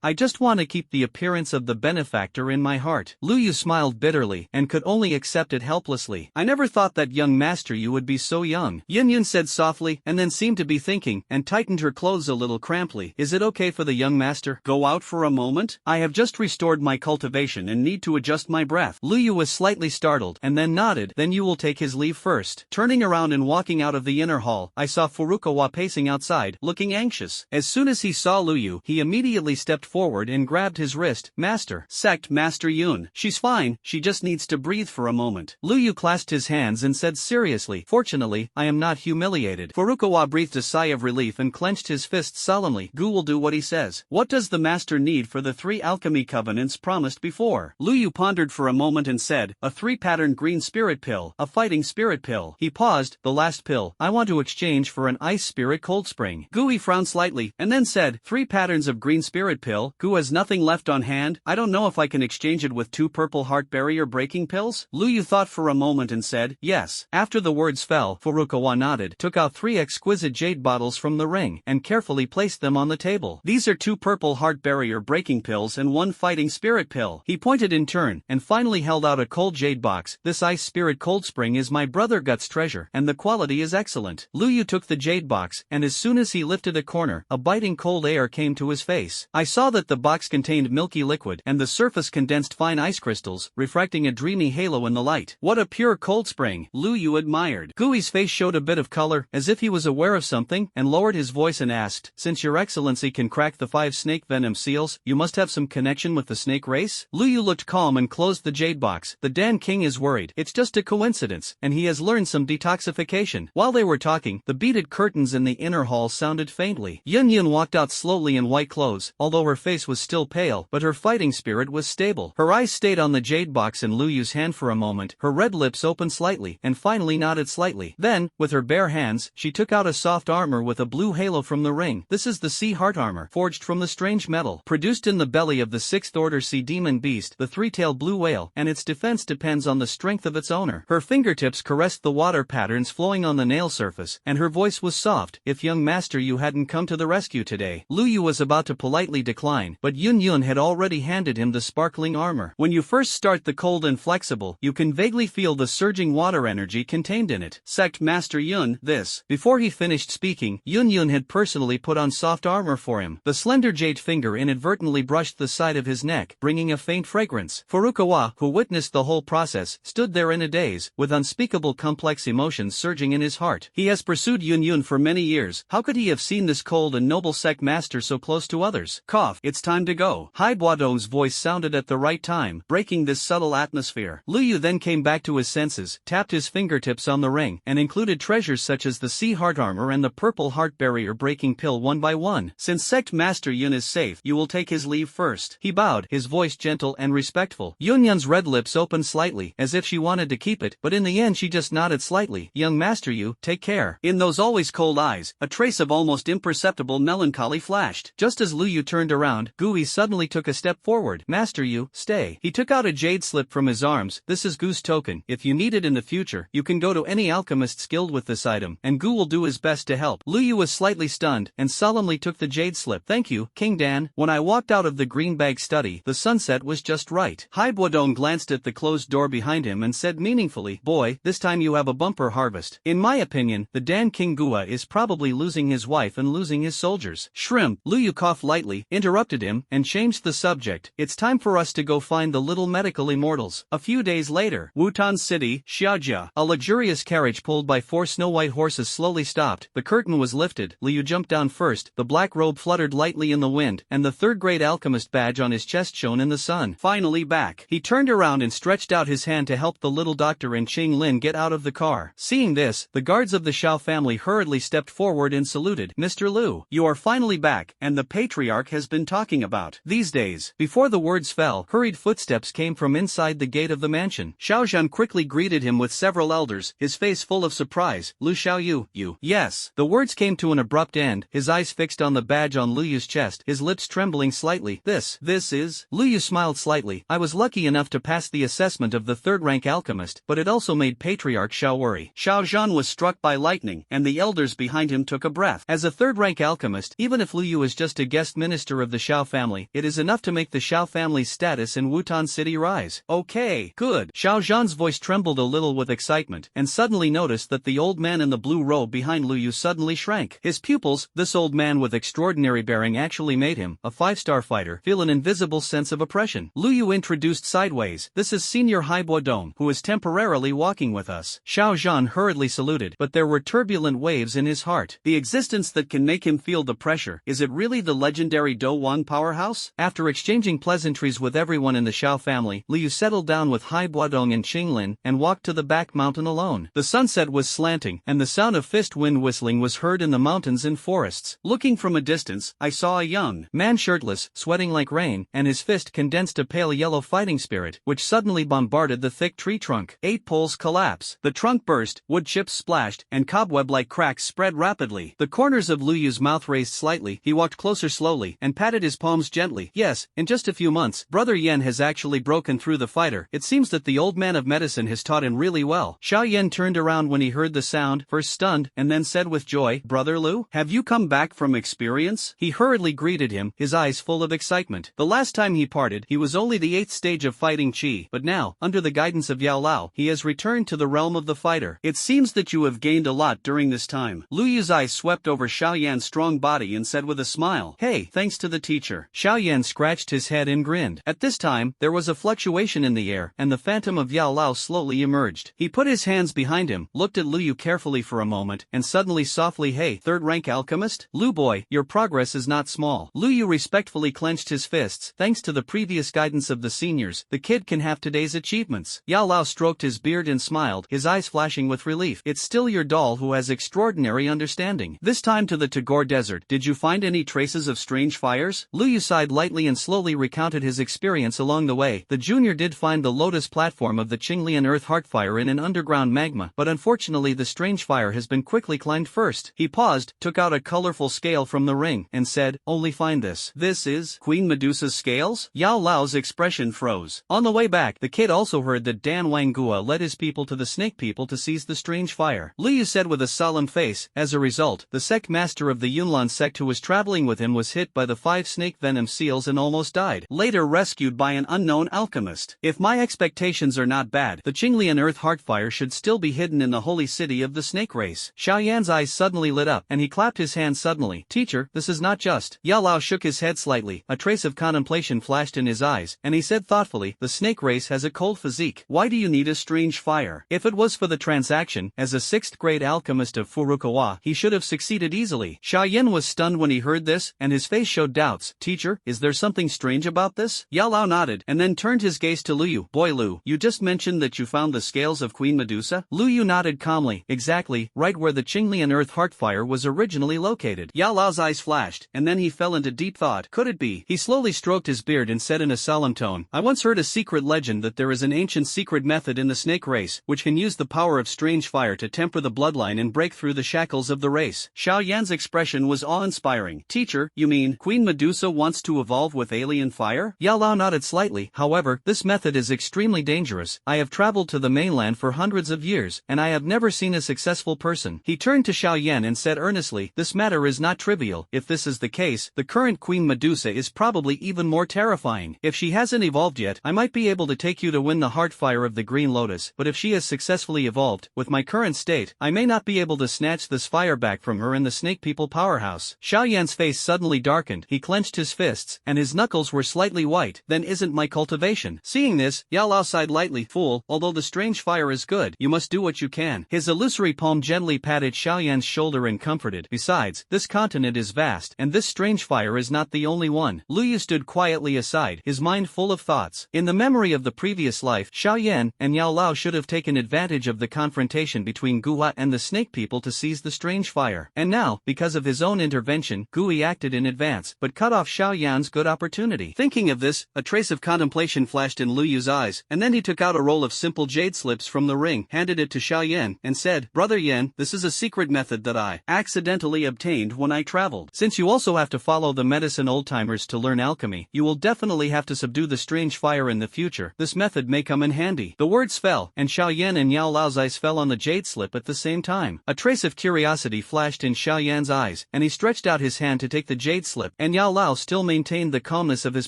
I just want to keep the appearance of the benefactor in my heart." Lu Yu smiled bitterly, and could only accept it helplessly. "I never thought that young Master Yu would be so young." Yun Yun said softly, and then seemed to be thinking, and tightened her clothes a little cramply. "Is it okay for the young master go out for a moment? I have just restored my cultivation and need to adjust my breath." Lu Yu was slightly startled, and then nodded. "Then you will take his leave first." Turning around and walking out of the inner hall, I saw Furukawa pacing outside, looking anxious. As soon as he saw Lu Yu, he immediately stepped forward and grabbed his wrist. "Master." "Sect Master Yun. She's fine, she just needs to breathe for a moment." Lu Yu clasped his hands and said seriously, "Fortunately, I am not humiliated." Furukawa breathed a sigh of relief and clenched his fists solemnly. "Gu will do what he says." "What does the master need for the 3 alchemy covenants promised before?" Lu Yu pondered for a moment and said, "A 3-patterned green spirit pill, a fighting spirit pill." He paused. "The last pill, I want to exchange for an ice spirit cold spring." Gui frowned slightly, and then said, 3 patterns of green spirit pill. Gu has nothing left on hand. I don't know if I can exchange it with 2 purple heart barrier breaking pills. Lu Yu thought for a moment and said, "Yes." After the words fell, Furukawa nodded, took out 3 exquisite jade bottles from the ring, and carefully placed them on the table. "These are 2 purple heart barrier breaking pills and 1 fighting spirit pill." He pointed in turn, and finally held out a cold jade box. "This ice spirit cold spring is my brother Gut's treasure, and the quality is excellent. Lu Yu took the jade box, and as soon as he lifted a corner, a biting cold air came to his face. I saw that the box contained milky liquid, and the surface condensed fine ice crystals, refracting a dreamy halo in the light. What a pure cold spring, Lu Yu admired. Gui's face showed a bit of color, as if he was aware of something, and lowered his voice and asked, "Since your excellency can crack the 5 snake venom seals, you must have some connection with the snake race?" Lu Yu looked calm and closed the jade box. "The Dan King is worried. It's just a coincidence, and he has learned some detoxification." While they were talking, the beaded curtains in the inner hall sounded faintly. Yun Yun walked out slowly in white clothes, although her face was still pale, but her fighting spirit was stable. Her eyes stayed on the jade box in Lu Yu's hand for a moment, her red lips opened slightly, and finally nodded slightly. Then, with her bare hands, she took out a soft armor with a blue halo from the ring. This is the sea heart armor, forged from the strange metal, produced in the belly of the 6th order sea demon beast, the 3-tailed blue whale, and its defense depends on the strength of its owner. Her fingertips caressed the water patterns flowing on the nail surface, and her voice was soft. "If young master you hadn't come to the rescue today." Lu Yu was about to politely decline, but Yun Yun had already handed him the sparkling armor. "When you first start the cold and flexible, you can vaguely feel the surging water energy contained in it. Sect Master Yun, this." Before he finished speaking, Yun Yun had personally put on soft armor for him. The slender jade finger inadvertently brushed the side of his neck, bringing a faint fragrance. Furukawa, who witnessed the whole process, stood there in a daze, with unspeakable complex emotions surging in his heart. He has pursued Yun Yun for many years. How could he have seen this cold and noble sect master so close to others? Cough, it's time to go. Hai Buadong's voice sounded at the right time, breaking this subtle atmosphere. Lu Yu then came back to his senses, tapped his fingertips on the ring, and included treasures such as the sea heart armor and the purple heart barrier breaking pill one by one. "Since sect master Yun is safe, you will take his leave first." He bowed, his voice gentle and respectful. Yun Yun's red lips opened slightly, as if she wanted to keep it, but in the end she just nodded slightly. "Young master Yu, take care." In those always cold eyes, a trace of almost imperceptible melancholy flashed. Just as Lu Yu turned around, Gui suddenly took a step forward. "Master Yu, stay." He took out a jade slip from his arms. "This is Gu's token. If you need it in the future, you can go to any alchemist skilled with this item, and Gu will do his best to help." Lu Yu was slightly stunned, and solemnly took the jade slip. "Thank you, King Dan." When I walked out of the green bag study, the sunset was just right. Hai Buodong glanced at the closed door behind him and said meaningfully, "Boy, this time you have a bumper harvest." In my opinion, the Dan King Gua is probably losing his wife and losing his soldiers. Shrimp. Lu Yu coughed lightly, interrupted him, and changed the subject. "It's time for us to go find the little medical immortals." A few days later, Wutan City, Xiaojia. A luxurious carriage pulled by 4 snow-white horses slowly stopped. The curtain was lifted. Lu Yu jumped down first, the black robe fluttered lightly in the wind, and the 3rd-grade alchemist badge on his chest shone in the sun. Finally back. He turned around and stretched out his hand to help the little doctor and Qing Lin get out of the car. Seeing this, the guards of the Xiao family hurriedly stepped forward and saluted. "Mr. Lu, you are finally back, and the patriarch has been talking about these days." Before the words fell, hurried footsteps came from inside the gate of the mansion. Xiaozhan quickly greeted him with several elders, his face full of surprise. "Lu Xiaoyu, you." "Yes." The words came to an abrupt end, his eyes fixed on the badge on Lu Yu's chest, his lips trembling slightly. This is... Lu Yu smiled slightly. "I was lucky enough to pass the assessment of the 3rd-rank alchemist, but it also made Patriarch Xiao worry." Xiaozhan was struck by lightning, and the elders behind him took a breath. As a 3rd-rank alchemist, even if Lu Yu is just a guest minister of the Xiao family, it is enough to make the Xiao family's status in Wutan City rise. "Okay, good." Xiaozhan's voice trembled a little with excitement, and suddenly noticed that the old man in the blue robe behind Lu Yu suddenly shrank. His pupils, this old man with extraordinary bearing actually made him, a 5-star fighter, feel an invisible sense of oppression. Lu Yu introduced sideways. "This is Senior Hai Buodong, who is temporarily walking with us." Xiaozhan hurriedly saluted, but there were turbulent waves in his heart. The existence that can make him feel the pressure, is it really the legendary Do Wan powerhouse? After exchanging pleasantries with everyone in the Xiao family, Lu Yu settled down with Hai Buodong and Qing Lin, and walked to the back mountain alone. The sunset was slanting, and the sound of fist wind whistling was heard in the mountains and forests. Looking from a distance, I saw a young man shirtless, sweating like rain, and his fist condensed a pale yellow fighting spirit, which suddenly bombarded the thick tree trunk. 8 poles collapsed. The trunk burst, wood chips splashed, and cobweb-like cracks spread rapidly. The corners of Lu Yu's mouth raised slightly. He walked closer slowly, and patted his palms gently. "Yes, in just a few months, Brother Yen has actually broken through the fighter. It seems that the old man of medicine has taught him really well." Xiao Yen turned around when he heard the sound, first stunned, and then said with joy, "Brother Lu, have you come back from experience?" He hurriedly greeted him, his eyes full of excitement. The last time he parted, he was only the 8th stage of fighting Qi, but now, under the guidance of Yao Lao, he has returned returned to the realm of the fighter. It seems that you have gained a lot during this time. Lu Yu's eyes swept over Xiao Yan's strong body and said with a smile, "Hey, thanks to the teacher." Xiao Yan scratched his head and grinned. At this time, there was a fluctuation in the air, and the phantom of Yao Lao slowly emerged. He put his hands behind him, looked at Lu Yu carefully for a moment, and suddenly softly, "Hey, third-rank alchemist? Lu boy, your progress is not small." Lu Yu respectfully clenched his fists. "Thanks to the previous guidance of the seniors, the kid can have today's achievements." Yao Lao stroked his beard and smiled, his eyes flashing with relief. "It's still your doll who has extraordinary understanding." This time to the Tagore Desert, "Did you find any traces of strange fires?" Lu Yu sighed lightly and slowly recounted his experience along the way. The junior did find the lotus platform of the Qinglian earth heartfire in an underground magma, but unfortunately the strange fire has been quickly climbed first. He paused, took out a colorful scale from the ring, and said, "Only find this." "This is Queen Medusa's scales?" Yao Lao's expression froze. On the way back, the kid also heard that Dan Wanggua led his people to the snake people to seize the strange fire. Lu Yu said with a solemn face, "As a result, the sect master of the Yunlan sect who was traveling with him was hit by the 5 snake venom seals and almost died, later rescued by an unknown alchemist. If my expectations are not bad, the Qinglian earth heartfire should still be hidden in the holy city of the snake race." Xiao Yan's eyes suddenly lit up, and he clapped his hands suddenly. "Teacher, this is not just." Yao Lao shook his head slightly, a trace of contemplation flashed in his eyes, and he said thoughtfully, "The snake race has a cold physique. Why do you need a strange fire?" If it was for the transaction, as a 6th-grade alchemist of Furukawa, he should have succeeded easily. Xiao Yan was stunned when he heard this, and his face showed doubts. "Teacher, is there something strange about this?" Yao Lao nodded, and then turned his gaze to Lu Yu. "Boy Lu, you just mentioned that you found the scales of Queen Medusa?" Lu Yu nodded calmly. "Exactly, right where the Qinglian earth heartfire was originally located." Yao Lao's eyes flashed, and then he fell into deep thought. Could it be? He slowly stroked his beard and said in a solemn tone, "I once heard a secret legend that there is an ancient secret method in the snake race, which can use the power of strange fire to temper the bloodline and break through the shackles of the race." Xiao Yan's expression was awe-inspiring. "Teacher, you mean Queen Medusa wants to evolve with alien fire?" Yao Lao nodded slightly. "However, this method is extremely dangerous. I have traveled to the mainland for hundreds of years, and I have never seen a successful person." He turned to Xiao Yan and said earnestly, "This matter is not trivial. If this is the case, the current Queen Medusa is probably even more terrifying. If she hasn't evolved yet, I might be able to take you to win the heartfire of the Green Lotus, but if she has successfully evolved, with my current state, I may not be able to snatch this fire back from her in the Snake People powerhouse." Xiao Yan's face suddenly darkened, he clenched his fists, and his knuckles were slightly white. "Then isn't my cultivation?" Seeing this, Yao Lao sighed lightly. "Fool, although the strange fire is good, you must do what you can." His illusory palm gently patted Xiao Yan's shoulder and comforted, "Besides, this continent is vast, and this strange fire is not the only one." Lu Yu stood quietly aside, his mind full of thoughts. In the memory of the previous life, Xiao Yan and Yao Lao should have taken advantage of the confrontation between Guhua and the snake people to seize the strange fire. And now, because of his own intervention, Gui acted in advance, but cut off Xiao Yan's good opportunity. Thinking of this, a trace of contemplation flashed in Lu Yu's eyes, and then he took out a roll of simple jade slips from the ring, handed it to Xiao Yan, and said, "Brother Yan, this is a secret method that I accidentally obtained when I traveled. Since you also have to follow the medicine old-timers to learn alchemy, you will definitely have to subdue the strange fire in the future. This method may come in handy." The words fell, and Xiao Yan and Yao Lao's eyes fell on the jade slip at the same time. A trace of curiosity flashed in Xiao Yan's eyes, and he stretched out his hand to take the jade slip, and Yao Lao still maintained the calmness of his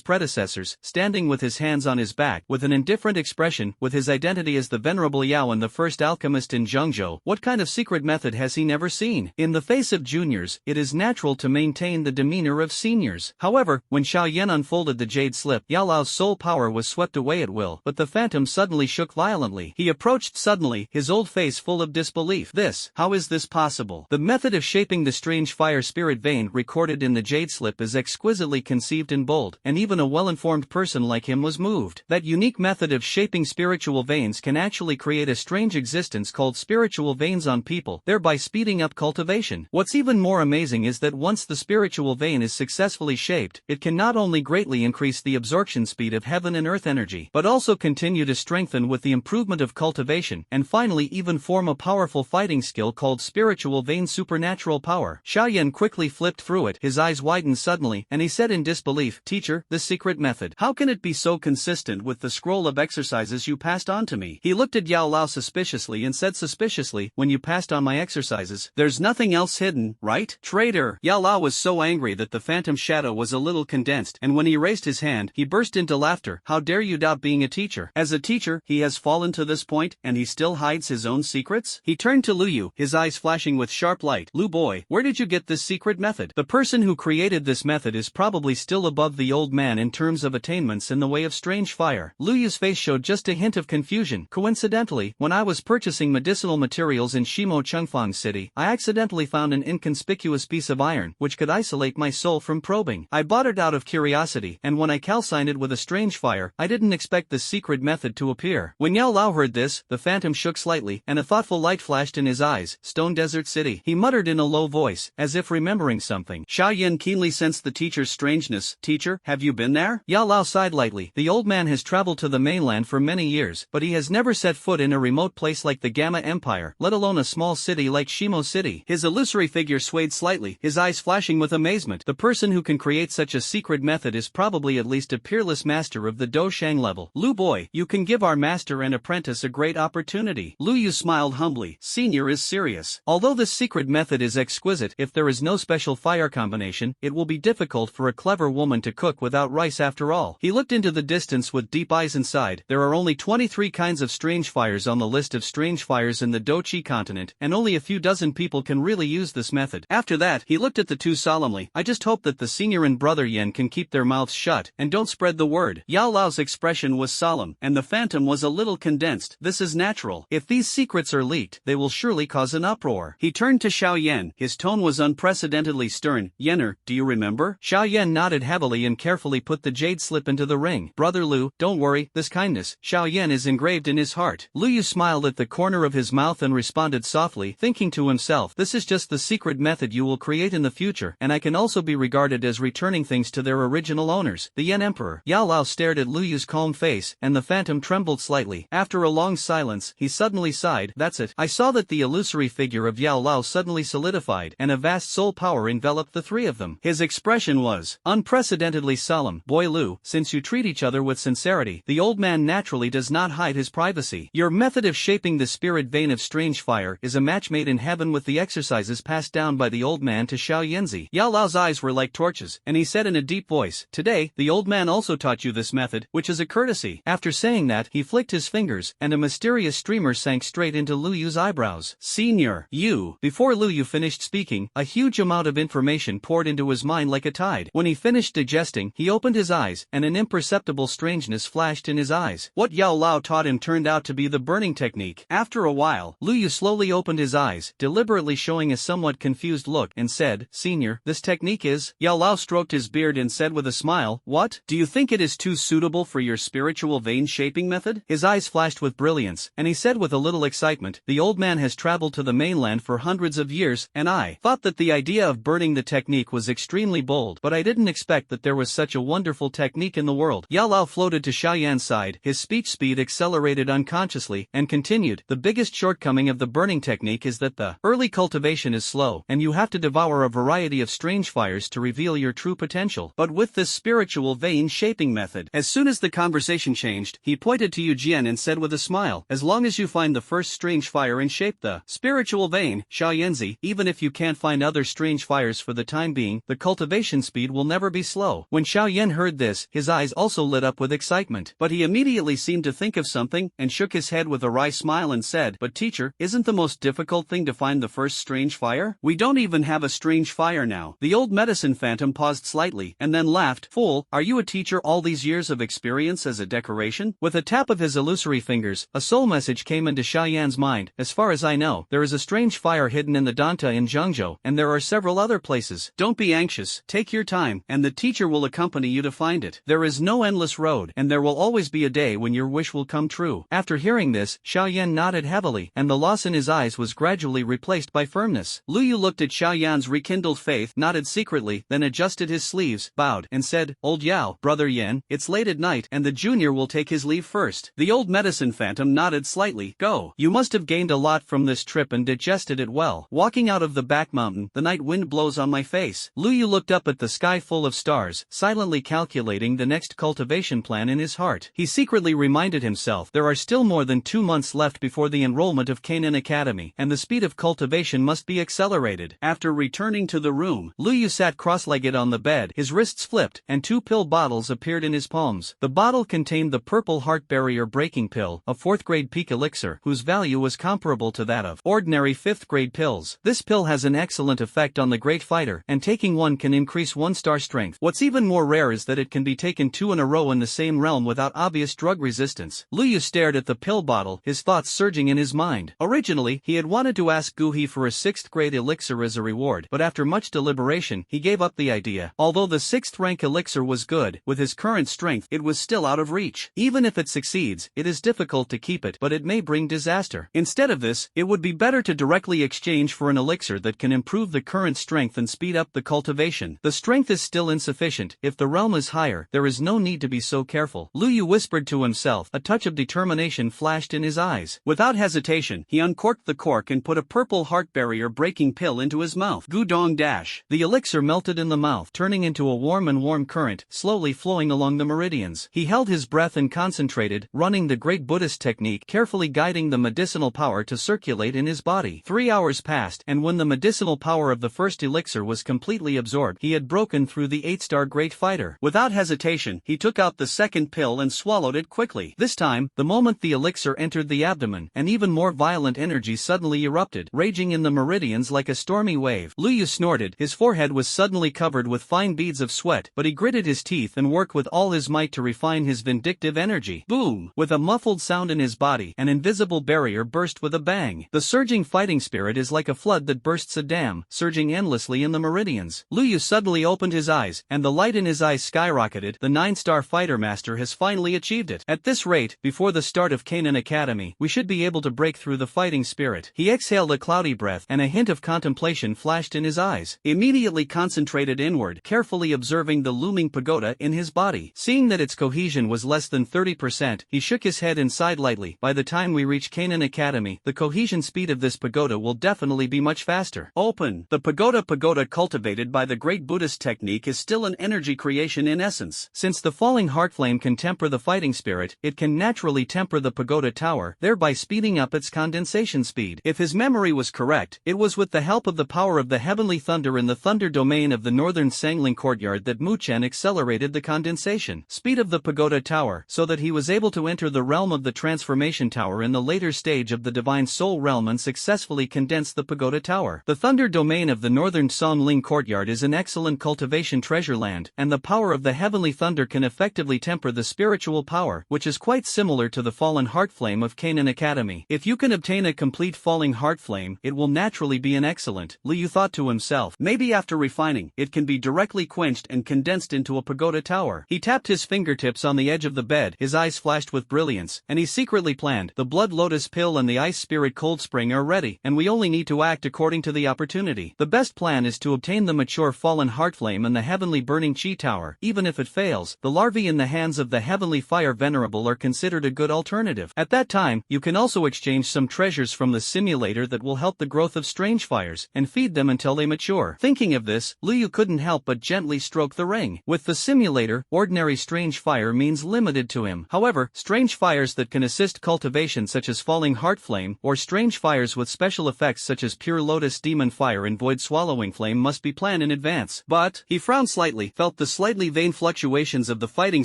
predecessors, standing with his hands on his back, with an indifferent expression, with his identity as the venerable Yao and the first alchemist in Zhengzhou. What kind of secret method has he never seen? In the face of juniors, it is natural to maintain the demeanor of seniors. However, when Xiao Yan unfolded the jade slip, Yao Lao's soul power was swept away at will, but the phantom suddenly shook violently. He approached suddenly, his old face full of disbelief. How is this possible? The method of shaping the strange fire spirit vein recorded in the jade slip is exquisitely conceived and bold, and even a well-informed person like him was moved. That unique method of shaping spiritual veins can actually create a strange existence called spiritual veins on people, thereby speeding up cultivation. What's even more amazing is that once the spiritual vein is successfully shaped, it can not only greatly increase the absorption speed of heaven and earth energy, but also continue to strengthen with the improvement of cultivation, and finally even form a powerful fighting skill called spiritual vein supernatural power. Xiao Yan quickly flipped through it, his eyes widened suddenly, and he said in disbelief, "Teacher, this secret method, how can it be so consistent with the scroll of exercises you passed on to me?" He looked at Yao Lao suspiciously and said suspiciously, "When you passed on my exercises, there's nothing else hidden, right? Traitor!" Yao Lao was so angry that the phantom shadow was a little condensed, and when he raised his hand, he burst into laughter. "How dare you doubt being a teacher? As a teacher, he has fallen to this point. point, and he still hides his own secrets? He turned to Lu Yu, his eyes flashing with sharp light. Lu boy, where did you get this secret method? The person who created this method is probably still above the old man in terms of attainments in the way of strange fire. Lu Yu's face showed just a hint of confusion. Coincidentally, when I was purchasing medicinal materials in Shimo Chengfang City, I accidentally found an inconspicuous piece of iron, which could isolate my soul from probing. I bought it out of curiosity, and when I calcined it with a strange fire, I didn't expect this secret method to appear. When Yao Lao heard this, the phantom shook slightly, and a thoughtful light flashed in his eyes. Stone Desert City. He muttered in a low voice, as if remembering something. Xiao Yan keenly sensed the teacher's strangeness. Teacher, have you been there? Yao Lao sighed lightly. The old man has traveled to the mainland for many years, but he has never set foot in a remote place like the Gamma Empire, let alone a small city like Shimo City. His illusory figure swayed slightly, his eyes flashing with amazement. The person who can create such a secret method is probably at least a peerless master of the Do Shang level. Lu boy, you can give our master and apprentice a great opportunity. Lu Yu smiled humbly. Senior is serious. Although this secret method is exquisite, if there is no special fire combination, it will be difficult for a clever woman to cook without rice after all. He looked into the distance with deep eyes and sighed. There are only 23 kinds of strange fires on the list of strange fires in the Do-Chi continent, and only a few dozen people can really use this method. After that, he looked at the two solemnly. I just hope that the senior and brother Yen can keep their mouths shut, and don't spread the word. Yao Lao's expression was solemn, and the phantom was a little condensed. This is natural. If these secrets are leaked, they will surely cause an uproar. He turned to Xiao Yan. His tone was unprecedentedly stern. Yenner, do you remember? Xiao Yan nodded heavily and carefully put the jade slip into the ring. Brother Lu, don't worry, this kindness, Xiao Yan, is engraved in his heart. Lu Yu smiled at the corner of his mouth and responded softly, thinking to himself, this is just the secret method you will create in the future, and I can also be regarded as returning things to their original owners, the Yen Emperor. Yao Lao stared at Lu Yu's calm face, and the phantom trembled slightly. After a long silence, he suddenly sighed. That's it. I saw that the illusory figure of Yao Lao suddenly solidified, and a vast soul power enveloped the three of them. His expression was unprecedentedly solemn. Boy Lu, since you treat each other with sincerity, the old man naturally does not hide his privacy. Your method of shaping the spirit vein of strange fire is a match made in heaven with the exercises passed down by the old man to Xiao Yanzi. Yao Lao's eyes were like torches, and he said in a deep voice, today, the old man also taught you this method, which is a courtesy. After saying that, he flicked his fingers, and a mysterious streamer sank straight into Lu Yu's eyebrows. Senior, you. Before Lu Yu finished speaking, a huge amount of information poured into his mind like a tide. When he finished digesting, he opened his eyes, and an imperceptible strangeness flashed in his eyes. What Yao Lao taught him turned out to be the burning technique. After a while, Lu Yu slowly opened his eyes, deliberately showing a somewhat confused look, and said, Senior, this technique is... Yao Lao stroked his beard and said with a smile, what? Do you think it is too suitable for your spiritual vein shaping method? His eyes flashed with brilliance, and he said with a little excitement, the old man has traveled to the mainland for hundreds of years, and I thought that the idea of burning the technique was extremely bold, but I didn't expect that there was such a wonderful technique in the world. Yao Lao floated to Xiaoyan's side, his speech speed accelerated unconsciously, and continued, the biggest shortcoming of the burning technique is that the early cultivation is slow, and you have to devour a variety of strange fires to reveal your true potential. But with this spiritual vein shaping method, as soon as the conversation changed, he pointed to Yu Jian and said with a smile, as long as you find the first strange fire and shape the spiritual vein, Xiaoyanzi, even if you can't find other strange fires for the time being, the cultivation speed will never be slow. When Xiaoyan heard this, his eyes also lit up with excitement, but he immediately seemed to think of something, and shook his head with a wry smile and said, but teacher, isn't the most difficult thing to find the first strange fire? We don't even have a strange fire now. The old medicine phantom paused slightly, and then laughed. Fool, are you a teacher all these years of experience as a decoration? With a tap of his illusory fingers, a soul message came into Xiaoyan's mind. As far as I know, there is a strange fire hidden in the Danta in Zhengzhou, and there are several other places. Don't be anxious, take your time, and the teacher will accompany you to find it. There is no endless road, and there will always be a day when your wish will come true. After hearing this, Xiaoyan nodded heavily, and the loss in his eyes was gradually replaced by firmness. Lu Yu looked at Xiaoyan's rekindled faith, nodded secretly, then adjusted his sleeves, bowed, and said, Old Yao, Brother Yan, it's late at night, and the junior will take his leave first. The old medicine phantom nodded slightly. Go. You must have gained a lot from this trip and digested it well. Walking out of the back mountain, the night wind blows on my face. Lu Yu looked up at the sky full of stars, silently calculating the next cultivation plan in his heart. He secretly reminded himself there are still more than 2 months left before the enrollment of Canaan Academy, and the speed of cultivation must be accelerated. After returning to the room, Lu Yu sat cross-legged on the bed, his wrists flipped, and 2 pill bottles appeared in his palms. The bottle contained the purple heart barrier breaking pill, a 4th grade peak elixir whose value was comparable to that of ordinary 5th grade pills. This pill has an excellent effect on the great fighter, and taking one can increase 1-star strength. What's even more rare is that it can be taken 2 in a row in the same realm without obvious drug resistance. Lu Yu stared at the pill bottle, his thoughts surging in his mind. Originally, he had wanted to ask Gu He for a 6th grade elixir as a reward, but after much deliberation, he gave up the idea. Although the 6th rank elixir was good, with his current strength, it was still out of reach. Even if it succeeds, it is difficult to keep it, but it may bring disaster. Instead of this, it would be better to directly exchange for an elixir that can improve the current strength and speed up the cultivation. The strength is still insufficient. If the realm is higher, there is no need to be so careful. Lu Yu whispered to himself. A touch of determination flashed in his eyes. Without hesitation, he uncorked the cork and put a purple heart barrier breaking pill into his mouth. Gudong dash. The elixir melted in the mouth, turning into a warm current, slowly flowing along the meridians. He held his breath and concentrated, running the great Buddhist technique, carefully guiding the medicinal power to circulate in his body. 3 hours passed, and when the medicinal power of the first elixir was completely absorbed, he had broken through the 8-star great fighter. Without hesitation, he took out the second pill and swallowed it quickly. This time, the moment the elixir entered the abdomen, an even more violent energy suddenly erupted, raging in the meridians like a stormy wave. Lu Yu snorted. His forehead was suddenly covered with fine beads of sweat, but he gritted his teeth and worked with all his might to refine his vindictive energy. Boom! With a muffled sound in his body, an invisible barrier burst with a bang. The surging fighting spirit is like a flood that bursts a dam, surging endlessly in the meridians. Lu Yu suddenly opened his eyes, and the light in his eyes skyrocketed. The 9-star fighter master has finally achieved it. At this rate, before the start of Canaan Academy, we should be able to break through the fighting spirit. He exhaled a cloudy breath, and a hint of contemplation flashed in his eyes. Immediately concentrated inward, carefully observing the looming pagoda in his body. Seeing that its cohesion was less than 30%, he shook his head and sighed lightly. By the time we reach Canaan Academy, the cohesion speed of this pagoda will definitely be much faster. Open. The pagoda cultivated by the great Buddhist technique is still an energy creation in essence. Since the falling heart flame can temper the fighting spirit, it can naturally temper the pagoda tower, thereby speeding up its condensation speed. If his memory was correct, it was with the help of the power of the heavenly thunder in the thunder domain of the northern Sangling courtyard that Mu Chen accelerated the condensation speed of the pagoda tower, so that he was able to enter the realm of the transformation tower in the later stage of the divine soul realm and successfully condense the pagoda tower. The thunder domain of the northern Sangling courtyard is an excellent cultivation treasure land, and the power of the heavenly thunder can effectively temper the spiritual power, which is quite similar to the fallen heart flame of Canaan Academy. If you can obtain a complete falling heart flame, it will naturally be an excellent. Lu Yu thought to himself. Maybe after refining, it can be directly quenched and condensed into a pagoda tower. He tapped his fingertips on the edge of the bed, his eyes flashed with brilliance, and he secretly planned. The blood lotus pill and the ice spirit cold spring are ready, and we only need to act according to the opportunity. The best plan is to obtain the mature fallen heart flame and the heavenly burning chi tower. Even if it fails, the larvae in the hands of the heavenly fire venerable are considered a good alternative. At that time, you can also exchange some treasures from the simulator that will help the growth of strange fires, and feed them until they mature. Thinking of this, Lu Yu couldn't help but gently stroke the ring. With the simulator, ordinary strange fire means limited to him. However, strange fires that can assist cultivation such as falling heart flame, or strange fires with special effects such as pure lotus demon fire and void swallowing flame must be planned in advance. But, he frowned slightly, felt the slightly vain fluctuations of the fighting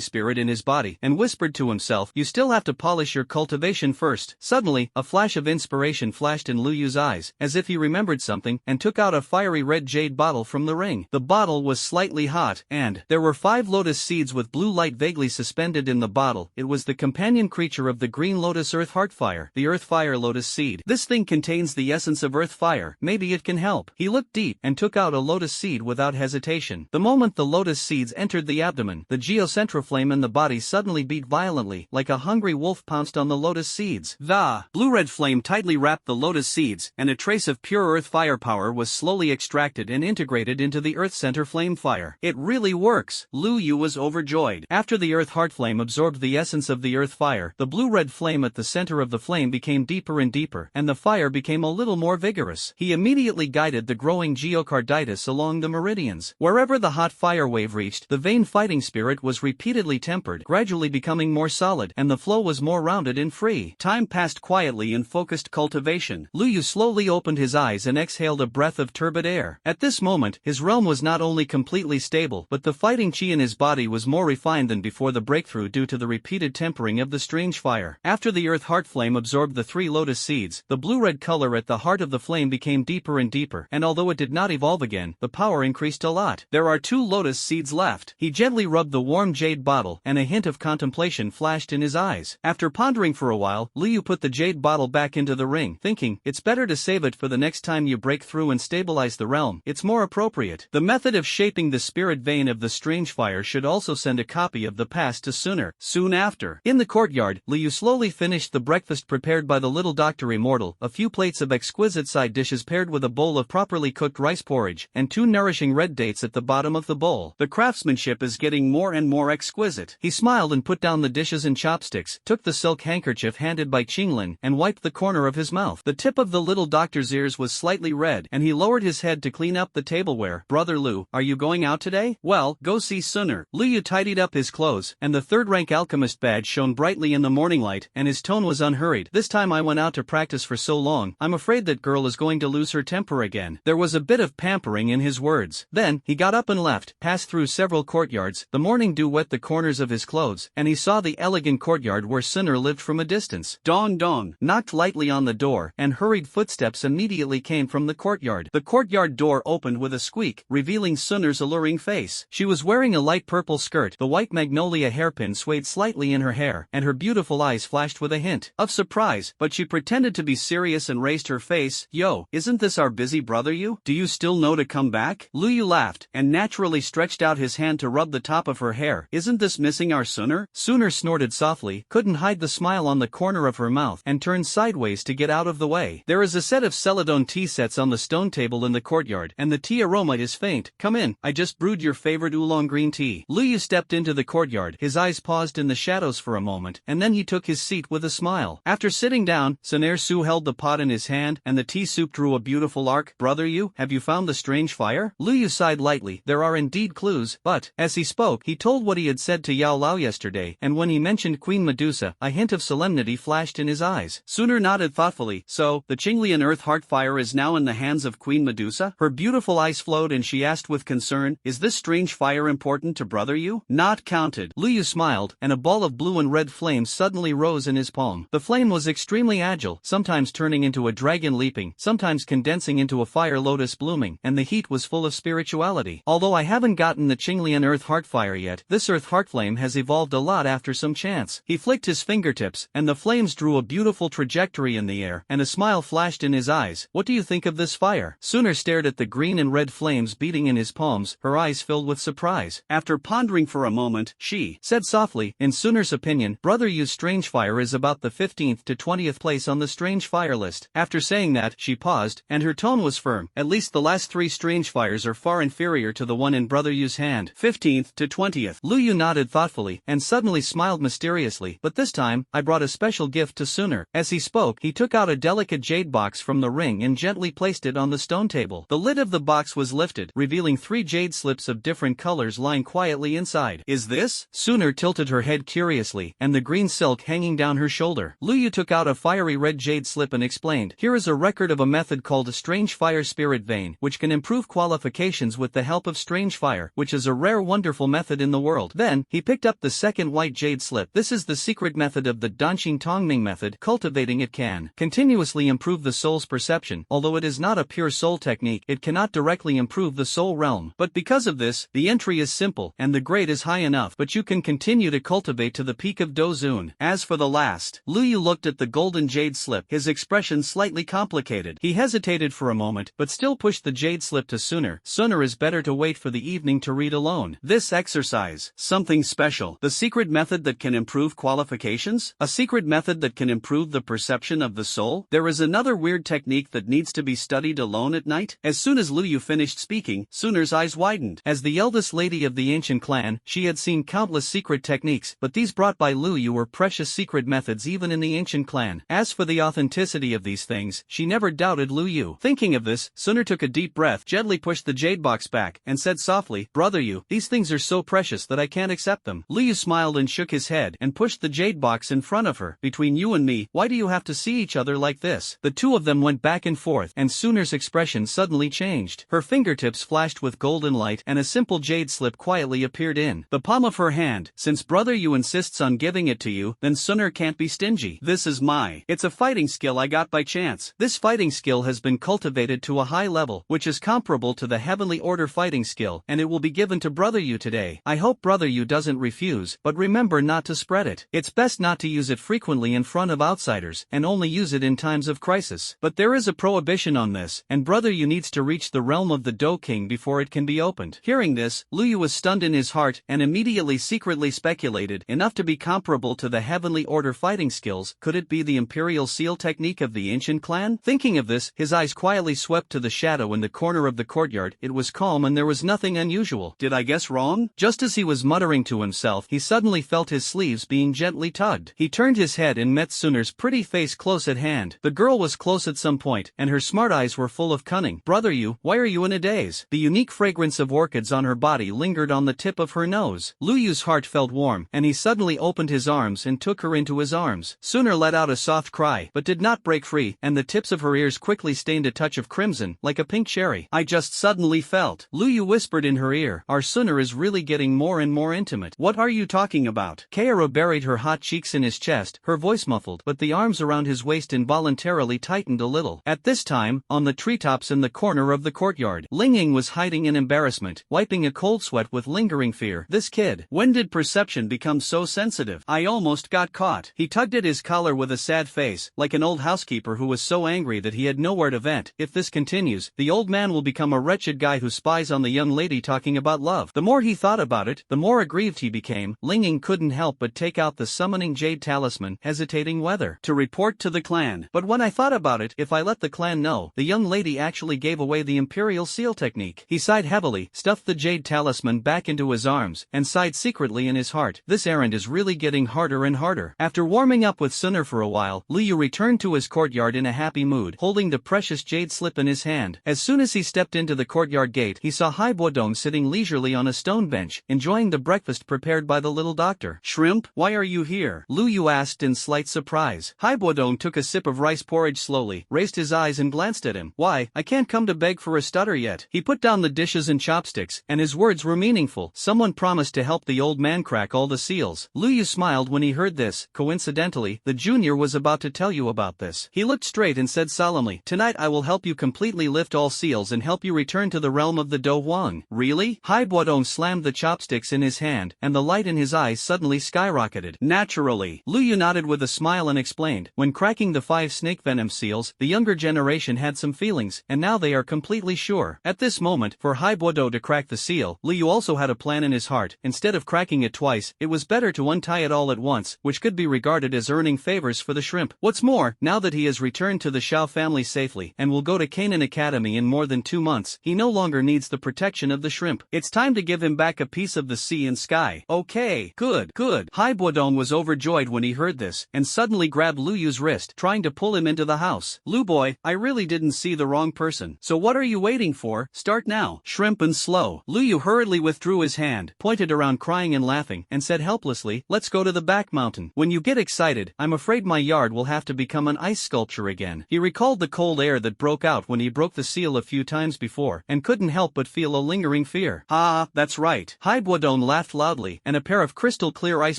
spirit in his body, and whispered to himself, you still have to polish your cultivation first. Suddenly, a flash of inspiration flashed in Lu Yu's eyes, as if he remembered something, and took out a fiery red jade bottle from the ring. The bottle was slightly hot, and there were 5 lotus seeds with blue light vaguely suspended in the bottle. It was the companion creature of the green lotus earth heart fire, the earth fire lotus seed. This thing contains the essence of earth fire, maybe it can help. He looked deep, and took out a lotus seed without hesitation. The moment the lotus seeds entered the abdomen, the geocentral flame in the body suddenly beat violently, like a hungry wolf pounced on the lotus seeds. The blue-red flame tightly wrapped the lotus seeds, and a trace of pure earth fire power was slowly extracted and integrated into the earth center flame fire. It really works! Lu Yu was overjoyed. After the earth heart flame absorbed the essence of the earth fire, the blue-red flame at the center of the flame became deeper and deeper, and the fire became a little more vigorous. He immediately guided the growing geocarditis along the meridians. Wherever the hot fire wave reached, the vain fighting spirit was repeatedly tempered, gradually becoming more solid, and the flow was more rounded and free. Time passed quietly in focused cultivation. Lu Yu slowly opened his eyes and exhaled a breath of turbid air. At this moment, his realm was not only completely stable, but the fighting chi in his body was more refined than before the breakthrough due to the repeated tempering of the strange fire. fire. After the earth heart flame absorbed the 3 lotus seeds, the blue-red color at the heart of the flame became deeper and deeper, and although it did not evolve again, the power increased a lot. There are 2 lotus seeds left. He gently rubbed the warm jade bottle, and a hint of contemplation flashed in his eyes. After pondering for a while, Liu put the jade bottle back into the ring, thinking, it's better to save it for the next time you break through and stabilize the realm. It's more appropriate. The method of shaping the spirit vein of the strange fire should also send a copy of the past to Sooner. Soon after, in the courtyard, Liu slowly finished the breakfast prepared by the little Dr. Immortal, a few plates of exquisite side dishes paired with a bowl of properly cooked rice porridge, and 2 nourishing red dates at the bottom of the bowl. The craftsmanship is getting more and more exquisite. He smiled and put down the dishes and chopsticks, took the silk handkerchief handed by Qinglin, and wiped the corner of his mouth. The tip of the little doctor's ears was slightly red, and he lowered his head to clean up the tableware. Brother Liu, are you going out today? Well, go see Sooner. Liu tidied up his clothes, and the 3rd-rank alchemist badge shone brightly in the morning light, and his tone was unhurried. This time I went out to practice for so long, I'm afraid that girl is going to lose her temper again. There was a bit of pampering in his words. Then, he got up and left, passed through several courtyards, the morning dew wet the corners of his clothes, and he saw the elegant courtyard where Sooner lived from a distance. Dong dong, knocked lightly on the door, and hurried footsteps immediately came from the courtyard. The courtyard door opened with a squeak, revealing Sooner's alluring face. She was wearing a light purple skirt, the white magnolia hairpin swayed slightly in her hair, and her beautiful eyes flashed with a hint of surprise, but she pretended to be serious and raised her face. Yo, isn't this our busy brother Yu? Do you still know to come back? Liu laughed, and naturally stretched out his hand to rub the top of her hair. Isn't this missing our Sooner? Sooner snorted softly, couldn't hide the smile on the corner of her mouth, and turned sideways to get out of the way. There is a set of celadone tea sets on the stone table in the courtyard, and the tea aroma is faint. Come in, I just brewed your favorite oolong green tea. Liu stepped into the courtyard, his eyes paused in the shadows for a moment, and then he took his seat with a smile. After sitting down, Soner Su held the pot in his hand, and the tea soup drew a beautiful arc. Brother Yu, have you found the strange fire? Liu sighed lightly. There are indeed clues, but, as he spoke, he told what he had said to Yao Lao yesterday, and when he mentioned Queen Medusa, a hint of solemnity flashed in his eyes. Sooner nodded thoughtfully. So, the Qinglian earth heart fire is now in the hands of Queen Medusa? Her beautiful eyes flowed and she asked with concern, is this strange fire important to Brother Yu? Not counted. Liu smiled, and a ball of blue and red flame suddenly rose in his palm. The flame was extremely agile, sometimes turning into a dragon leaping, sometimes condensing into a fire lotus blooming, and the heat was full of spirituality. Although I haven't gotten the Qinglian earth heart fire yet, this earth heart flame has evolved a lot after some chance. He flicked his fingertips, and the flames drew a beautiful trajectory in the air, and a smile flashed in his eyes. What do you think of this fire? Sooner stared at the green and red flames beating in his palms, her eyes filled with surprise. After pondering for a moment, she said softly, in Sooner's opinion, Brother Yu's strange fire is about the 15th to 20th place on the strange fire list. After saying that, she paused, and her tone was firm. At least the last 3 strange fires are far inferior to the one in Brother Yu's hand. 15th to 20th. Liu nodded thoughtfully, and suddenly smiled mysteriously. But this time, I brought a special gift to Sooner. As he spoke, he took out a delicate jade box from the ring and gently placed it on the stone table. The lid of the box was lifted, revealing 3 jade slips of different colors lying quietly inside. Is this? Sooner tilted her head curiously, and the green silk hanging down her shoulder. Liu took out a fiery red jade slip and explained, here is a record of a method called a strange fire spirit vein, which can improve qualifications with the help of strange fire, which is a rare wonderful method in the world. Then, he picked up the second white jade slip. This is the secret method of the Danqing Tongming method. Cultivating it can continuously improve the soul's perception. Although it is not a pure soul technique, it cannot directly improve the soul realm. But because of this, the entry is simple, and the grade is high enough, but you can continue to cultivate to the peak of Dozun. As for the last, Liu looked at the golden jade slip, his expression slightly complicated. He hesitated for a moment, but still pushed the jade slip to Sooner. Sooner is better to wait for the evening to read alone. This exercise, something special. The secret method that can improve qualifications? A secret method that can improve the perception of the soul? There is another weird technique that needs to be studied alone at night? As soon as Liu finished speaking, Sooner's eyes widened. As the eldest lady of the ancient clan, she had seen countless secret techniques, but these brought by Liu were precious secret methods even in the ancient clan. As for the authenticity of these things, she never doubted Liu. Thinking of this, Sooner took a deep breath, gently pushed the jade box back, and said softly, Brother Yu, these things are so precious that I can't accept them. Liu smiled and shook his head, and pushed the jade box in front of her. Between you and me, why do you have to see each other like this? The two of them went back and forth, and Sooner's expression suddenly changed. Her fingertips flashed with golden light, and a simple jade slip quietly appeared in the palm of her hand. Since Brother Yu insists on giving it to you, then Suner can't be stingy. This is it's a fighting skill I got by chance. This fighting skill has been cultivated to a high level, which is comparable to the Heavenly Order fighting skill, and it will be given to Brother Yu today. I hope Brother Yu doesn't refuse, but remember not to spread it. It's best not to use it frequently in front of outsiders, and only use it in times of crisis. But there is a prohibition on this, and Brother Yu needs to reach the realm of the Do King before it can be opened. Hearing this, Lu Yu was stunned in his heart, and immediately secretly speculated, enough to be comparable to the Heavenly Order fighting skills. Could it be the Imperial Seal technique of the ancient clan? Thinking of this, his eyes quietly swept to the shadow in the corner of the courtyard. It was calm and there was nothing unusual. Did I guess wrong? Just as he was muttering to himself, he suddenly felt his sleeves being gently tugged. He turned his head and met Suner's pretty face close at hand. The girl was close at some point, and her smart eyes were full of cunning. Brother Yu, why are you in a daze? The unique fragrance of orchids on her body lingered on the tip of her nose. Lu Yu's heart felt warm, and he suddenly opened his arms and took her into his arms. Suner let out a soft cry, but did not break free, and the tips of her ears quickly stained a touch of crimson, like a pink cherry. I just suddenly felt. Lu Yu whispered in her ear, our Suner is really getting more and more intimate. What are you talking about? Kaora buried her hot cheeks in his chest, her voice muffled, but the arms around his waist involuntarily tightened a little. At this time, on the treetops in the corner of the courtyard, Lingying was hiding in embarrassment, wiping a cold sweat with lingering fear. This kid. When did perception become so sensitive? I almost got caught. He tugged at his collar with a sad face, like an old housekeeper who was so angry that he had nowhere to vent. If this continues, the old man will become a wretched guy who spies on the young lady talking about love. The more he thought about it, the more aggrieved he became. Lingying couldn't help but take out the summoning jade talisman, hesitating whether to report to the clan. But when I thought about it, if I let the clan know, the young lady actually gave away the Imperial Seal technique. He sighed heavily, stuffed the jade talisman back into his arms, and sighed secretly in his heart. This errand is really getting harder and harder. After warming up with Suner for a while, Lu Yu returned to his courtyard in a happy mood, holding the precious jade slip in his hand. As soon as he stepped into the courtyard gate, he saw Hai Bodong sitting leisurely on a stone bench, enjoying the breakfast prepared by the little doctor. Shrimp, why are you here? Lu Yu asked in slight surprise. Hai Bodong took a sip of rice porridge slowly, raised his eyes and glanced at him. Why, I can't come to beg for a stutter yet. He put down the dishes and chopsticks, and his words were meaningful. Someone promised to help the old man crack all the seals. Lu Yu smiled when he heard this. Coincidentally, the junior was about to tell you about this. He looked straight and said solemnly, tonight I will help you completely lift all seals and help you return to the realm of the Do Huang. Really? Hai Bodong slammed the chopsticks in his hand, and the light in his eyes suddenly skyrocketed. Naturally. Lu Yu nodded with a smile and explained, when cracking the 5 snake venom seals, the younger generation had some feelings, and now they are completely sure. At this moment, for Hai Bodong to crack the seal, Lu Yu also had a plan in his heart. Instead of cracking it twice, it was better to untie it all at once, which could be regarded as earning favors for the shrimp. What's more, now that he has returned to the Shao family safely, and will go to Canaan Academy in more than 2 months, he no longer needs the protection of the shrimp. It's time to give him back a piece of the sea and sky. Okay, good. Hai Bodong was overjoyed when he heard this, and suddenly grabbed Lu Yu's wrist, trying to pull him into the house. Lu boy, I really didn't see the wrong person. So what are you waiting for? Start now. Shrimp and slow. Lu Yu hurriedly withdrew his hand, pointed around crying and laughing, and said helplessly, let's go to the back mountain. When you get excited, I'm afraid my yard will have to become an ice sculpture again. He recalled the cold air that broke out when he broke the seal a few times before, and couldn't help but feel a lingering fear. Ah, that's right. Hai Bodong laughed loudly, and a pair of crystal clear ice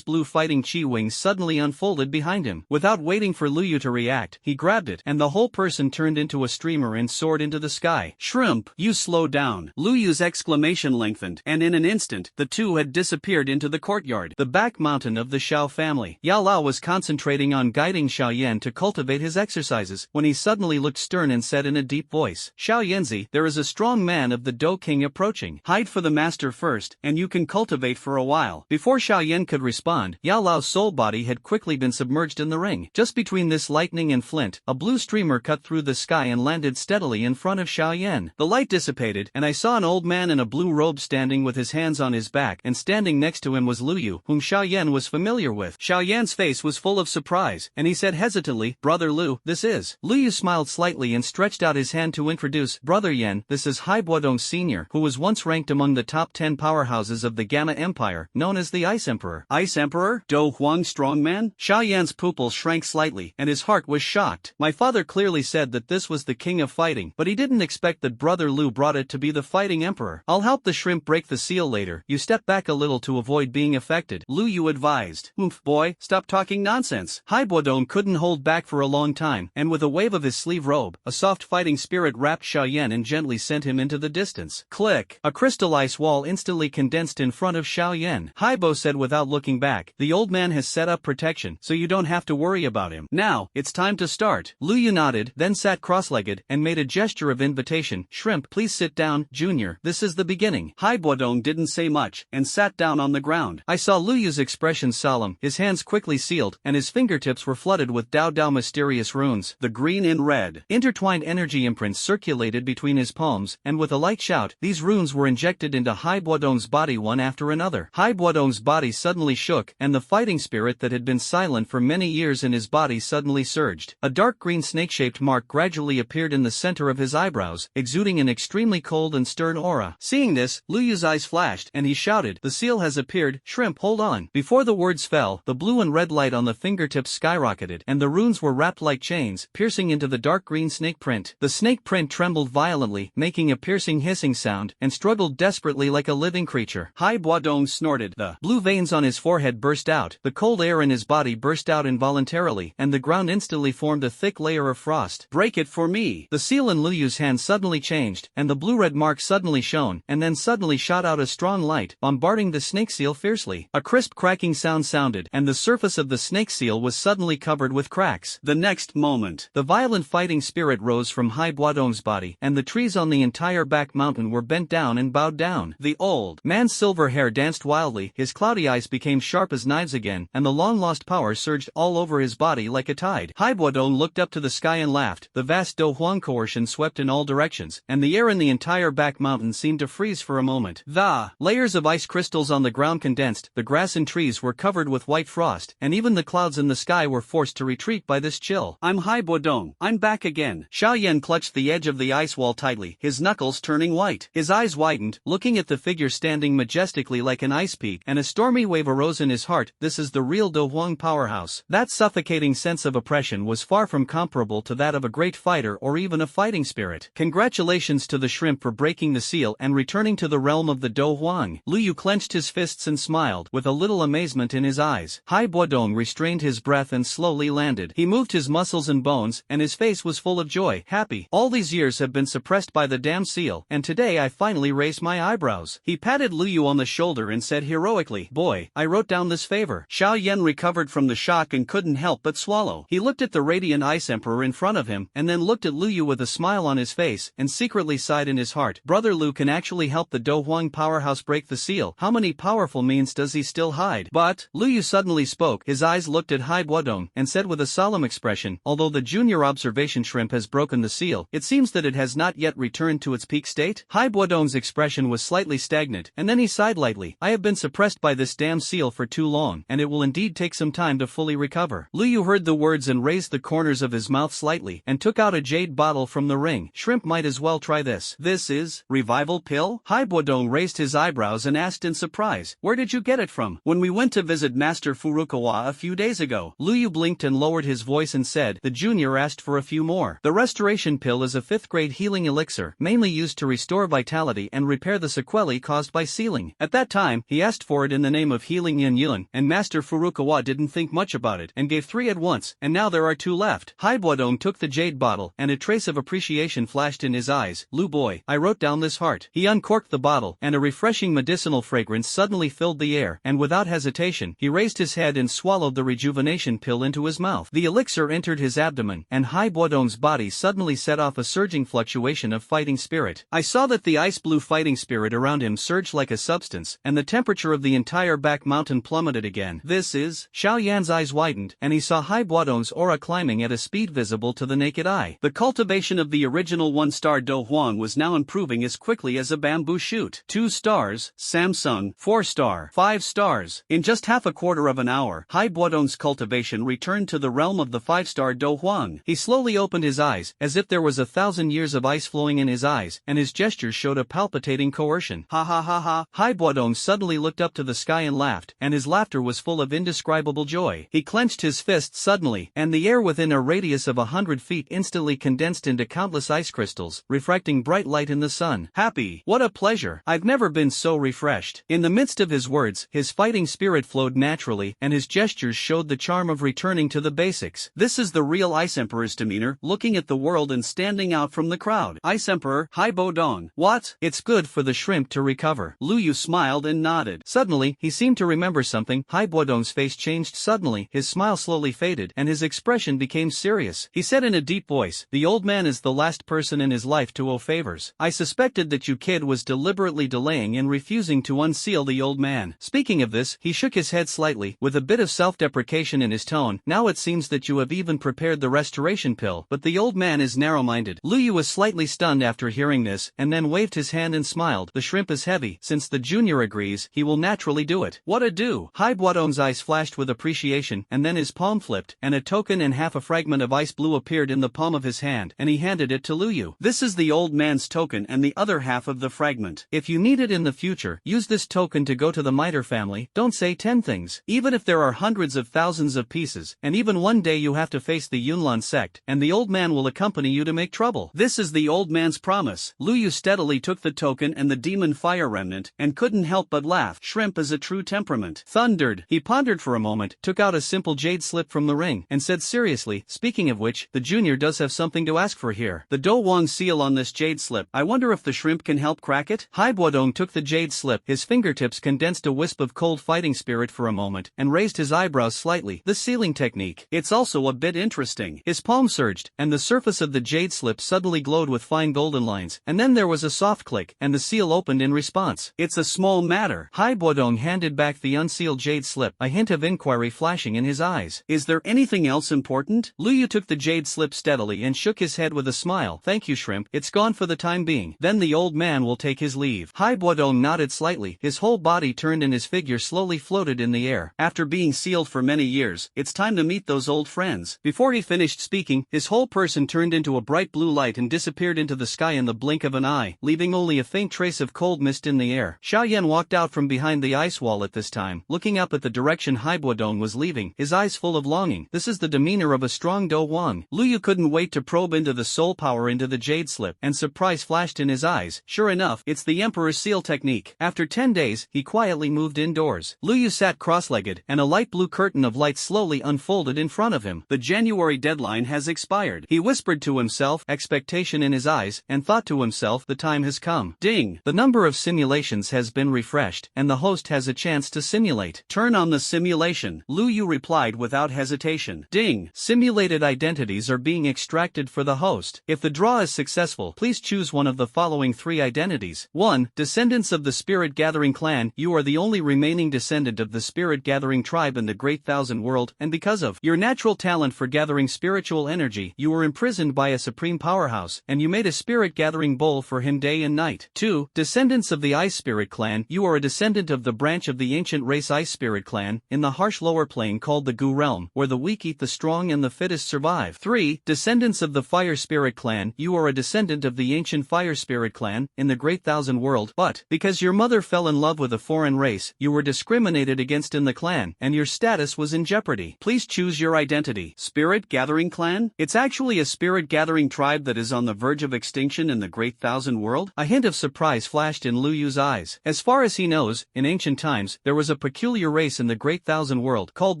blue fighting chi wings suddenly unfolded behind him. Without waiting for Lu Yu to react, he grabbed it, and the whole person turned into a streamer and soared into the sky. Shrimp, you slow down. Lu Yu's exclamation lengthened, and in an instant, the two had disappeared into the courtyard, the back mountain of the Shao family. Yao Lao was concentrating on guiding Xiao Yan to cultivate his exercises, when he suddenly looked stern and said in a deep voice, Xiao Yanzi, there is a strong man of the Do King approaching. Hide for the master first, and you can cultivate for a while. Before Xiao Yan could respond, Yao Lao's soul body had quickly been submerged in the ring. Just between this lightning and flint, a blue streamer cut through the sky and landed steadily in front of Xiao Yan. The light dissipated, and I saw an old man in a blue robe standing with his hands on his back, and standing next to him was Lu Yu, whom Xiao Yan was familiar with. Xiao Yan's face was full of surprise, and he said hesitantly, Brother Lu, this is. Lu Yu smiled slightly and stretched out his hand to introduce, Brother Yan, this is Hai Bodong Sr., who was once ranked among the top 10 powerhouses of the Gamma Empire, known as the Ice Emperor. Ice Emperor? Do Huang strongman? Xiao Yan's pupil shrank slightly, and his heart was shocked. My father clearly said that this was the king of fighting, but he didn't expect that Brother Lu brought it to be the fighting emperor. I'll help the shrimp break the seal later. You step back a little to avoid being affected. Lu Yu advised. Boy, boy, stop talking nonsense. Hai Bodong couldn't hold back for a long time, and with a wave of his sleeve robe, a soft fighting spirit wrapped Xiaoyan and gently sent him into the distance. Click! A crystal ice wall instantly condensed in front of Xiaoyan. Haibo said without looking back, the old man has set up protection, so you don't have to worry about him. Now, it's time to start. Lu Yu nodded, then sat cross-legged, and made a gesture of invitation. Shrimp, please sit down, Junior. This is the beginning. Hai Bodong didn't say much, and sat down on the ground. I saw Lu Yu's expression solemn, his hands quickly sealed, and his fingertips were flooded with Dao mysterious runes, the green and red. Intertwined energy imprints circulated between his palms, and with a light shout, these runes were injected into Hai Bodong's body one after another. Hai Bodong's body suddenly shook, and the fighting spirit that had been silent for many years in his body suddenly surged. A dark green snake-shaped mark gradually appeared in the center of his eyebrows, exuding an extremely cold and stern aura. Seeing this, Lu Yu's eyes flashed, and he shouted, "The seal has appeared, Shrimp, hold on." Before the words fell, the blue and red light on the fingertips skyrocketed, and the runes were wrapped like chains, piercing into the dark green snake print. The snake print trembled violently, making a piercing hissing sound, and struggled desperately like a living creature. Hai Bodong snorted. The blue veins on his forehead burst out, the cold air in his body burst out involuntarily, and the ground instantly formed a thick layer of frost. "Break it for me!" The seal in Lu Yu's hand suddenly changed, and the blue-red mark suddenly shone, and then suddenly shot out a strong light, bombarding the snake seal fiercely. A crisp cracking sound sounded, and the surface of the snake seal was suddenly covered with cracks. The next moment, the violent fighting spirit rose from Hai Bodong's body, and the trees on the entire back mountain were bent down and bowed down. The old man's silver hair danced wildly, his cloudy eyes became sharp as knives again, and the long-lost power surged all over his body like a tide. Hai Bodong looked up to the sky and laughed. The vast Do Huang coercion swept in all directions, and the air in the entire back mountain seemed to freeze for a moment. The layers of ice crystals on the ground condensed, the grass and trees were covered with white frost, and even the clouds in the sky were forced to retreat by this chill. "I'm Hai Bodong. I'm back again." Xiaoyan clutched the edge of the ice wall tightly, his knuckles turning white. His eyes widened, looking at the figure standing majestically like an ice peak, and a stormy wave arose in his heart. This is the real Do Huang powerhouse. That suffocating sense of oppression was far from comparable to that of a great fighter or even a fighting spirit. Congratulations to the shrimp for breaking the seal and returning to the realm of the Do Huang. Lu Yu clenched his fists and smiled, with a little amazement in his eyes. Hai Bodong restrained his breath and slowly landed. He moved his muscles and bones, and his face was full of joy. Happy. All these years have been suppressed by the damn seal, and today I finally raised my eyebrows. He patted Lu Yu on the shoulder and said heroically, "Boy, I wrote down this favor." Xiaoyan recovered from the shock and couldn't help but swallow. He looked at the radiant ice emperor in front of him, and then looked at Lu Yu with a smile on his face, and secretly sighed in his heart. Brother Lu can actually help the Do Huang powerhouse break the seal. How many powerful means does he still hide? But Lu Yu suddenly spoke. His eyes looked at Hai Bodong, and said with a solemn expression, "Although the junior observation shrimp has broken the seal, it seems that it has not yet returned to its peak state." Hai Bodong's expression was slightly stagnant, and then he sighed lightly. "I have been suppressed by this damn seal for too long, and it will indeed take some time to fully recover." Lu Yu heard the words and raised the corners of his mouth slightly, and took out a jade bottle from the ring. "Shrimp might as well try this." "This is revival pill?" Hai Bodong raised his eyebrows and asked in surprise, "Where did you get it from?" "When we went to visit Master Furukawa a few days ago." Lu Yu blinked and lowered his voice and said, "The junior asked for a few more." The restoration pill is a 5th-grade healing elixir, mainly used to restore vitality and repair the sequelae caused by sealing. At that time, he asked for it in the name of healing Yin Yun, and Master Furukawa didn't think much about it, and gave 3 at once, and now there are 2 left. Hai Bodong took the jade bottle, and a trace of appreciation flashed in his eyes. "Lu boy, I wrote down this heart." He uncorked the bottle, and a refreshing medicinal fragrance suddenly filled the air, and without hesitation, he raised his head and swallowed the rejuvenation pill into his mouth. The elixir entered his abdomen, and Hai Bodong's body suddenly set off a surging fluctuation of fighting spirit. I saw that the ice-blue fighting spirit around him surged like a substance, and the temperature of the entire back mountain plummeted again. "This is..." Xiaoyan's eyes widened, and he saw Hai Bodong's aura climbing at a speed visible to the naked eye. The cultivation of the original 1-star Do Huang was now improving as quickly as a bamboo shoot. 2 stars, Samsung, 4-star, 5 stars. In just half a quarter of an hour, Hai Bodong's cultivation returned to the realm of the 5-star Do Huang. He slowly opened his eyes, as if there was 1,000 years of ice flowing in his eyes, and his gestures showed a palpitating coercion. "Ha ha ha ha." Hai Bodong suddenly looked up to the sky and laughed, and his laughter was full of indescribable joy. He clenched his fist suddenly, and the air within a radius of 100 feet instantly condensed into countless ice crystals, refracting bright light in the sun. "Happy. What a pleasure. I've never been so refreshed." In the midst of his words, his fighting spirit flowed naturally, slowly, and his gestures showed the charm of returning to the basics. This is the real Ice Emperor's demeanor, looking at the world and standing out from the crowd. Ice Emperor, Hai Bodong. What? It's good for the shrimp to recover. Lu Yu smiled and nodded. Suddenly, he seemed to remember something. Hai Bodong's face changed suddenly, his smile slowly faded, and his expression became serious. He said in a deep voice, "The old man is the last person in his life to owe favors. I suspected that you kid was deliberately delaying and refusing to unseal the old man." Speaking of this, he shook his head slightly, with a bit of self-deprecation in his tone. "Now it seems that you have even prepared the restoration pill, but the old man is narrow-minded." Lu Yu was slightly stunned after hearing this, and then waved his hand and smiled. "The shrimp is heavy. Since the junior agrees, he will naturally do it." "What a do!" Hai Bodong's eyes flashed with appreciation, and then his palm flipped, and a token and half a fragment of ice blue appeared in the palm of his hand, and he handed it to Lu Yu. "This is the old man's token and the other half of the fragment. If you need it in the future, use this token to go to the Miter family. Don't say 10 things. Even if there are hundreds of thousands of pieces, and even one day you have to face the Yunlan sect, and the old man will accompany you to make trouble. This is the old man's promise." Lu Yu steadily took the token and the demon fire remnant, and couldn't help but laugh. Shrimp is a true temperament. Thundered. He pondered for a moment, took out a simple jade slip from the ring, and said seriously, "Speaking of which, the junior does have something to ask for here. The Do Wang seal on this jade slip. I wonder if the shrimp can help crack it?" Hai Bodong took the jade slip, his fingertips condensed a wisp of cold fighting spirit for a moment, and raised his eyebrows slightly. "The sealing technique. It's also a bit interesting." His palm surged, and the surface of the jade slip suddenly glowed with fine golden lines, and then there was a soft click, and the seal opened in response. "It's a small matter." Hai Bodong handed back the unsealed jade slip, a hint of inquiry flashing in his eyes. "Is there anything else important?" Lu Yu took the jade slip steadily and shook his head with a smile. "Thank you, shrimp. It's gone for the time being. Then the old man will take his leave." Hai Bodong nodded slightly, his whole body turned and his figure slowly floated in the air. "After being sealed for many years, it's time to meet those old friends." Before he finished speaking, his whole person turned into a bright blue light and disappeared into the sky in the blink of an eye, leaving only a faint trace of cold mist in the air. Xiaoyan walked out from behind the ice wall at this time, looking up at the direction Hai Bodong was leaving, his eyes full of longing. This is the demeanor of a strong Do Wang. Lu Yu couldn't wait to probe into the soul power into the jade slip, and surprise flashed in his eyes. Sure enough, it's the Emperor's seal technique. After 10 days, he quietly moved indoors. Lu Yu sat cross-legged, and a light blue curtain of light slowly unfolded in front of him. The January deadline has expired. He whispered to himself, expectation in his eyes, and thought to himself, the time has come. Ding! The number of simulations has been refreshed, and the host has a chance to simulate. Turn on the simulation. Lu Yu replied without hesitation. Ding! Simulated identities are being extracted for the host. If the draw is successful, please choose one of the following 3 identities. 1. Descendants of the Spirit Gathering Clan. You are the only remaining descendant of the Spirit Gathering tribe in the Great Thousand World, and because of your natural talent for gathering spiritual energy, you were imprisoned by a supreme powerhouse, and you made a spirit gathering bowl for him day and night. 2. Descendants of the Ice Spirit Clan. You are a descendant of the branch of the ancient race Ice Spirit Clan, in the harsh lower plane called the Gu Realm, where the weak eat the strong and the fittest survive. 3. Descendants of the Fire Spirit Clan. You are a descendant of the ancient Fire Spirit Clan, in the Great Thousand World, but, because your mother fell in love with a foreign race, you were discriminated against in the clan, and your status was in jeopardy. Please choose your identity. Spirit Gathering Clan? It's actually a spirit gathering tribe that is on the verge of extinction in the Great Thousand World? A hint of surprise flashed in Lu Yu's eyes. As far as he knows, in ancient times, there was a peculiar race in the Great Thousand World called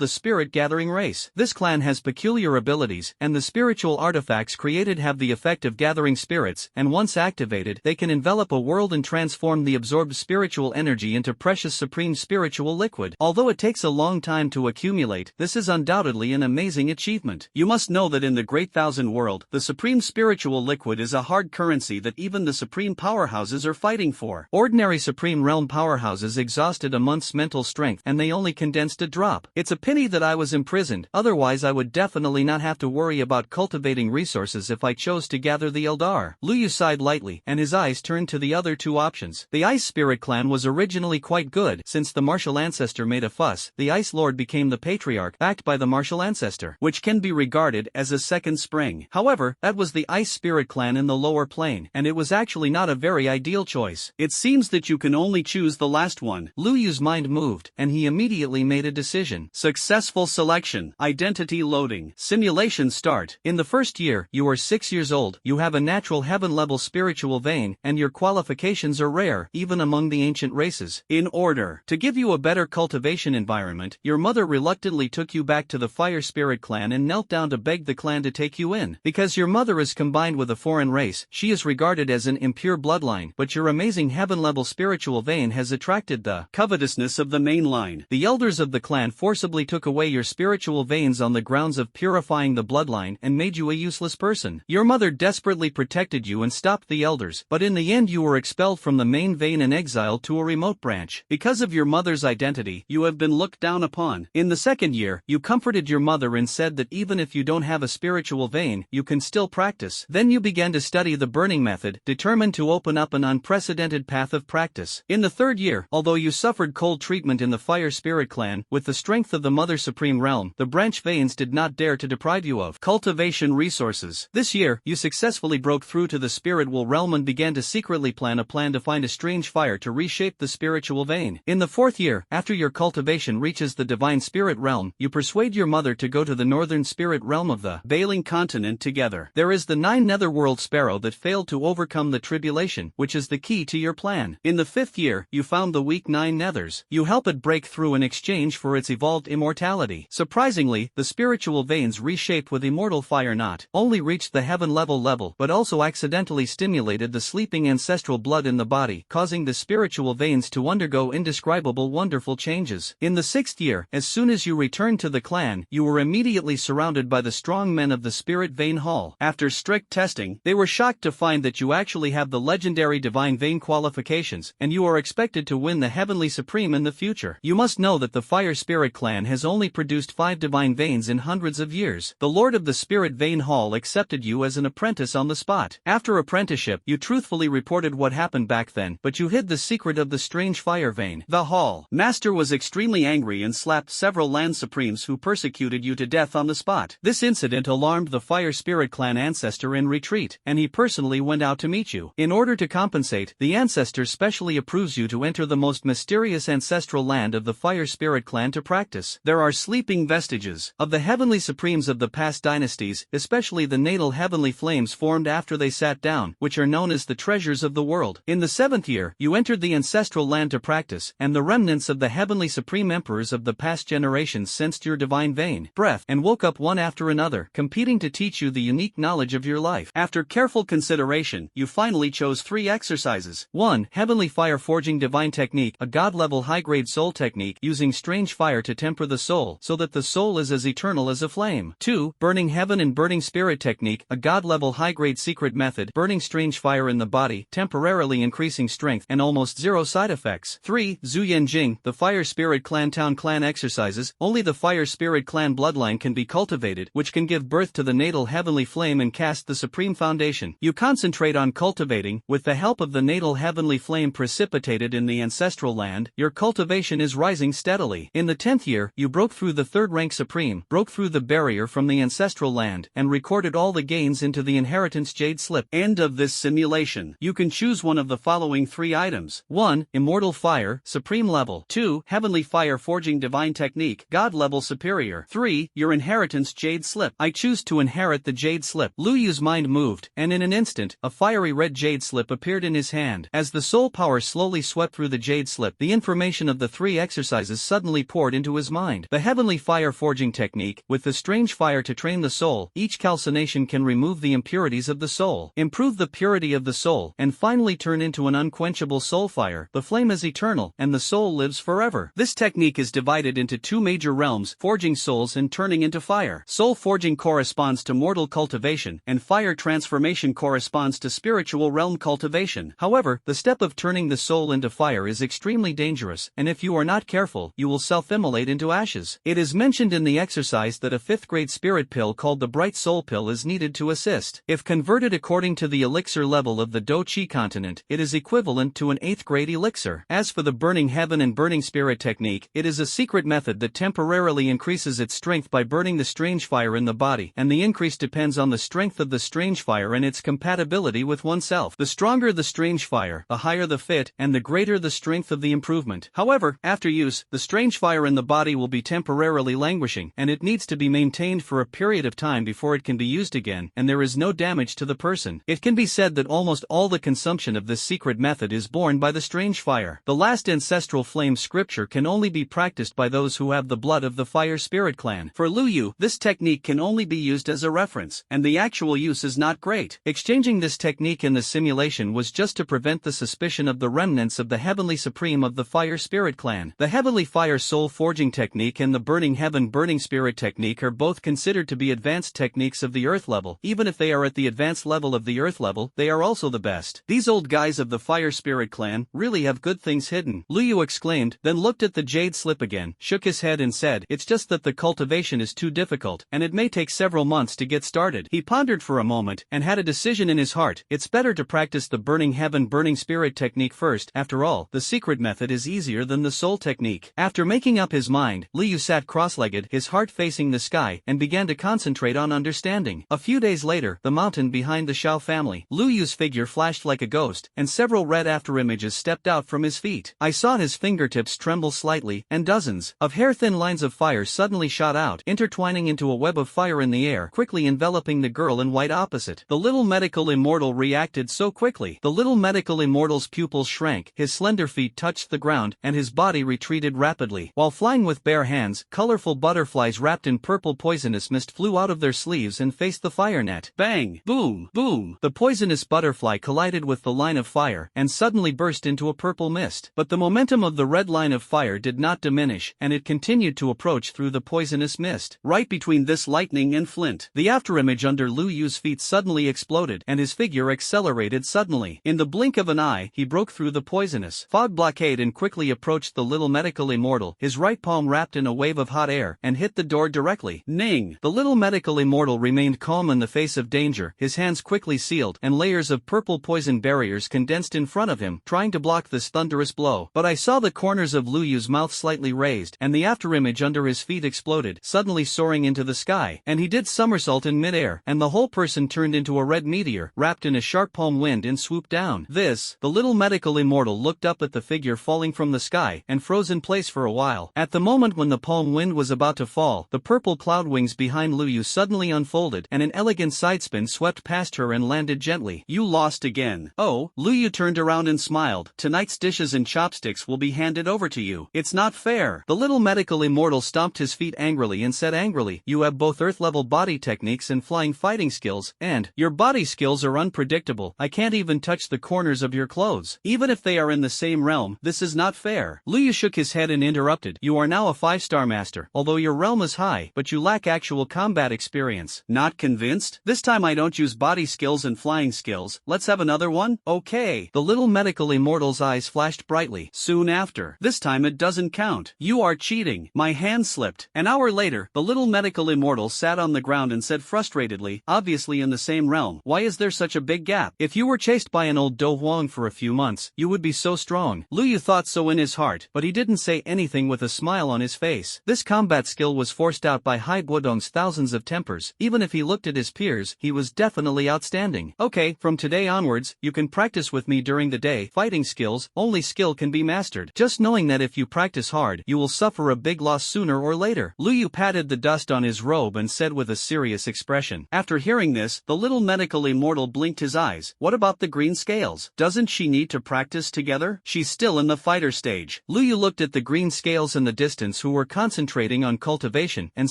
the Spirit Gathering Race. This clan has peculiar abilities, and the spiritual artifacts created have the effect of gathering spirits, and once activated, they can envelop a world and transform the absorbed spiritual energy into precious supreme spiritual liquid. Although it takes a long time to accumulate, this is undoubtedly an amazing achievement. You must know that in the Great Thousand World, the supreme spiritual liquid is a hard currency that even the supreme powerhouses are fighting for. Ordinary supreme realm powerhouses exhausted a month's mental strength, and they only condensed a drop. It's a pity that I was imprisoned, otherwise I would definitely not have to worry about cultivating resources if I chose to gather the Eldar. Lu Yu sighed lightly, and his eyes turned to the other 2 options. The Ice Spirit Clan was originally quite good. Since the martial ancestor made a fuss, the Ice Lord became the patriarch, backed by the martial ancestor, which can be regarded as a second spring. However, that was the Ice Spirit Clan in the lower plane, and it was actually not a very ideal choice. It seems that you can only choose the last one. Lu Yu's mind moved, and he immediately made a decision. Successful selection. Identity loading. Simulation start. In the first year, you are 6 years old, you have a natural heaven-level spiritual vein, and your qualifications are rare, even among the ancient races. In order to give you a better cultivation environment, environment, your mother reluctantly took you back to the fire spirit clan and knelt down to beg the clan to take you in. Because your mother is combined with a foreign race, she is regarded as an impure bloodline, but your amazing heaven-level spiritual vein has attracted the covetousness of the main line. The elders of the clan forcibly took away your spiritual veins on the grounds of purifying the bloodline and made you a useless person. Your mother desperately protected you and stopped the elders, but in the end you were expelled from the main vein and exiled to a remote branch. Because of your mother's identity, you have been looked down upon. In the second year, you comforted your mother and said that even if you don't have a spiritual vein, you can still practice. Then you began to study the burning method, determined to open up an unprecedented path of practice. In the third year, although you suffered cold treatment in the fire spirit clan, with the strength of the Mother Supreme Realm, the branch veins did not dare to deprive you of cultivation resources. This year, you successfully broke through to the spiritual realm and began to secretly plan to find a strange fire to reshape the spiritual vein. In the fourth year, after your cultivation reaches the divine spirit realm, you persuade your mother to go to the northern spirit realm of the Bailing continent together. There is the 9 netherworld sparrow that failed to overcome the tribulation, which is the key to your plan. In the fifth year, you found the weak 9 nethers. You help it break through in exchange for its evolved immortality. Surprisingly, the spiritual veins reshaped with immortal fire not only reached the heaven level, but also accidentally stimulated the sleeping ancestral blood in the body, causing the spiritual veins to undergo indescribable wonderful changes. In the 6th year, as soon as you returned to the clan, you were immediately surrounded by the strong men of the Spirit Vein Hall. After strict testing, they were shocked to find that you actually have the legendary divine vein qualifications, and you are expected to win the Heavenly Supreme in the future. You must know that the Fire Spirit clan has only produced 5 divine veins in hundreds of years. The Lord of the Spirit Vein Hall accepted you as an apprentice on the spot. After apprenticeship, you truthfully reported what happened back then, but you hid the secret of the strange fire vein. The Hall Master was extremely angry and slapped several land supremes who persecuted you to death on the spot. This incident alarmed the Fire Spirit clan ancestor in retreat, and he personally went out to meet you. In order to compensate, the ancestor specially approves you to enter the most mysterious ancestral land of the Fire Spirit clan to practice. There are sleeping vestiges of the heavenly supremes of the past dynasties, especially the natal heavenly flames formed after they sat down, which are known as the treasures of the world. In the 7th year, you entered the ancestral land to practice, and the remnants of the heavenly supreme emperors of the past generations sensed your divine vein breath and woke up one after another, competing to teach you the unique knowledge of your life. After careful consideration, you finally chose 3 exercises. 1. Heavenly Fire Forging Divine Technique, a god-level high-grade soul technique using strange fire to temper the soul so that the soul is as eternal as a flame. 2. Burning Heaven and Burning Spirit Technique, a god-level high-grade secret method, burning strange fire in the body, temporarily increasing strength and almost zero side effects. 3. Zuyan Jing, the Fire Spirit Clan Town Clan exercises. Only the Fire Spirit Clan bloodline can be cultivated, which can give birth to the natal heavenly flame and cast the supreme foundation. You concentrate on cultivating, with the help of the natal heavenly flame precipitated in the ancestral land, your cultivation is rising steadily. In the 10th year, you broke through the 3rd rank supreme, broke through the barrier from the ancestral land, and recorded all the gains into the inheritance jade slip. End of this simulation. You can choose one of the following 3 items. 1. Immortal Fire, Supreme Level. 2. Heavenly Fire Forging Divine Technique, God Level Superior. 3. Your inheritance jade slip. I choose to inherit the jade slip. Lu Yu's mind moved, and in an instant, a fiery red jade slip appeared in his hand. As the soul power slowly swept through the jade slip, the information of the 3 exercises suddenly poured into his mind. The Heavenly Fire Forging Technique, with the strange fire to train the soul, each calcination can remove the impurities of the soul, improve the purity of the soul, and finally turn into an unquenchable soul fire. The flame is eternal, and the soul lives forever. This technique is divided into 2 major realms, forging souls and turning into fire. Soul forging corresponds to mortal cultivation, and fire transformation corresponds to spiritual realm cultivation. However, the step of turning the soul into fire is extremely dangerous, and if you are not careful, you will self-immolate into ashes. It is mentioned in the exercise that a 5th grade spirit pill called the Bright Soul Pill is needed to assist. If converted according to the elixir level of the Do Chi continent, it is equivalent to an 8th grade elixir. As for the Burning Heaven and Burning Spirit technique, it is a secret method that temporarily increases its strength by burning the strange fire in the body, and the increase depends on the strength of the strange fire and its compatibility with oneself. The stronger the strange fire, the higher the fit, and the greater the strength of the improvement. However, after use, the strange fire in the body will be temporarily languishing, and it needs to be maintained for a period of time before it can be used again, and there is no damage to the person. It can be said that almost all the consumption of this secret method is borne by the strange fire. The last ancestral flame scripture can only be practiced by those who have the blood of the fire spirit clan. For Lu Yu, this technique can only be used as a reference, and the actual use is not great. Exchanging this technique in the simulation was just to prevent the suspicion of the remnants of the Heavenly Supreme of the Fire Spirit clan. The Heavenly Fire Soul Forging technique and the Burning Heaven Burning Spirit technique are both considered to be advanced techniques of the Earth level. Even if they are at the advanced level of the Earth level, they are also the best. These old guys of the Fire Spirit clan really have good things hidden, Lu Yu exclaimed, then looked at the jade slip again, shook his head and said, it's just that the cultivation is too difficult, and it may take several months to get started. He pondered for a moment, and had a decision in his heart. It's better to practice the Burning Heaven Burning Spirit technique first. After all, the secret method is easier than the soul technique. After making up his mind, Lu Yu sat cross-legged, his heart facing the sky, and began to concentrate on understanding. A few days later, the mountain behind the Shao family. Lu Yu's figure flashed like a ghost, and several red afterimages stepped out from his feet. I saw his fingertips tremble slightly, and dozens of hair-thin lines of fire suddenly shot out, intertwining into a web of fire in the air, quickly enveloping the girl in white opposite. The little medical immortal reacted so quickly. The little medical immortal's pupils shrank, his slender feet touched the ground, and his body retreated rapidly. While flying with bare hands, colorful butterflies wrapped in purple poisonous mist flew out of their sleeves and faced the fire net. Bang! Boom! Boom! The poisonous butterfly collided with the line of fire, and suddenly burst into a purple mist. But the momentum of the red line of fire did not diminish, and it continued to approach through the poisonous mist. Right between this lightning and flint, the afterimage under Lu Yu's feet suddenly exploded, and his figure accelerated suddenly. In the blink of an eye, he broke through the poisonous fog blockade and quickly approached the little medical immortal, his right palm wrapped in a wave of hot air, and hit the door directly. Ning! The little medical immortal remained calm in the face of danger, his hands quickly sealed, and layers of purple poison barriers condensed in front of him, trying to block this thunderous blow. But I saw the corners of Lu Yu's mouth slightly raised, and the afterimage under his feet exploded, suddenly soaring into the sky, and he did somersault in midair, and the whole person turned into a red meteor, wrapped in a sharp palm wind and swooped down. The little medical immortal looked up at the figure falling from the sky, and froze in place for a while. At the moment when the palm wind was about to fall, the purple cloud wings behind Lu Yu suddenly unfolded, and an elegant sidespin swept past her and landed gently. You lost again. Oh, Lu Yu turned around and smiled. Tonight's dishes and chopsticks will be handed over to you. It's not fair. The little medical immortal stomped his feet angrily and said angrily, you have both earth-level body techniques and flying fighting skills, and your body skills are unpredictable. I can't even touch the corners of your clothes. Even if they are in the same realm, this is not fair. Lu Yu shook his head and interrupted, you are now a 5-star master, although your realm is high, but you lack actual combat experience. Not convinced? This time I don't use body skills and flying skills. Let's have another one? Okay. The little medical immortal's eyes flashed brightly. Soon after. This time it doesn't count. You are cheating. My hand slipped. An hour later, the little medical immortal sat on the ground and said frustratedly, obviously in the same realm, why is there such a big gap? If you were chased by an old Do Huang for a few months, you would be so strong. Lu Yu thought so in his heart, but he didn't say anything with a smile on his face. This combat skill was forced out by Hai Guodong's thousands of tempers. Even if he looked at his peers, he was definitely outstanding. Okay, from today onwards, you can practice with me during the day. Fighting skills, only skill can be mastered. Just knowing that if you practice hard, you will suffer a big loss sooner or later. Lu Yu patted the dust on his robe and said with a serious expression. After hearing this, the little medical immortal blinked his eyes. What about the green scales? Doesn't she need to practice together? She's still in the fighter stage. Lu Yu looked at the green scales in the distance who were concentrating on cultivation, and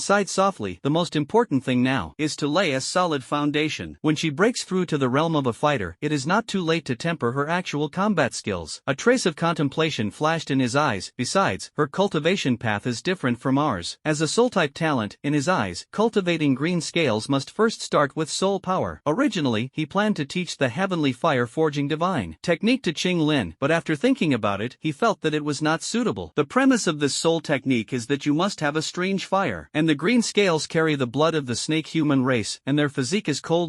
sighed softly. The most important thing now is to lay a solid foundation. When she breaks through to the realm of a fighter, it is not too late to temper her actual combat skills. A trace of contemplation flashed in his eyes. Besides, her cultivation path is different from ours. As a soul-type talent, in his eyes, cultivating green scales must first start with soul power. Originally, he planned to teach the heavenly fire forging divine technique to Qing Lin, but after thinking about it, he felt that it was not suitable. The premise of this soul technique is that you must have a strange fire, and the green scales carry the blood of the snake human race, and their physique is cold,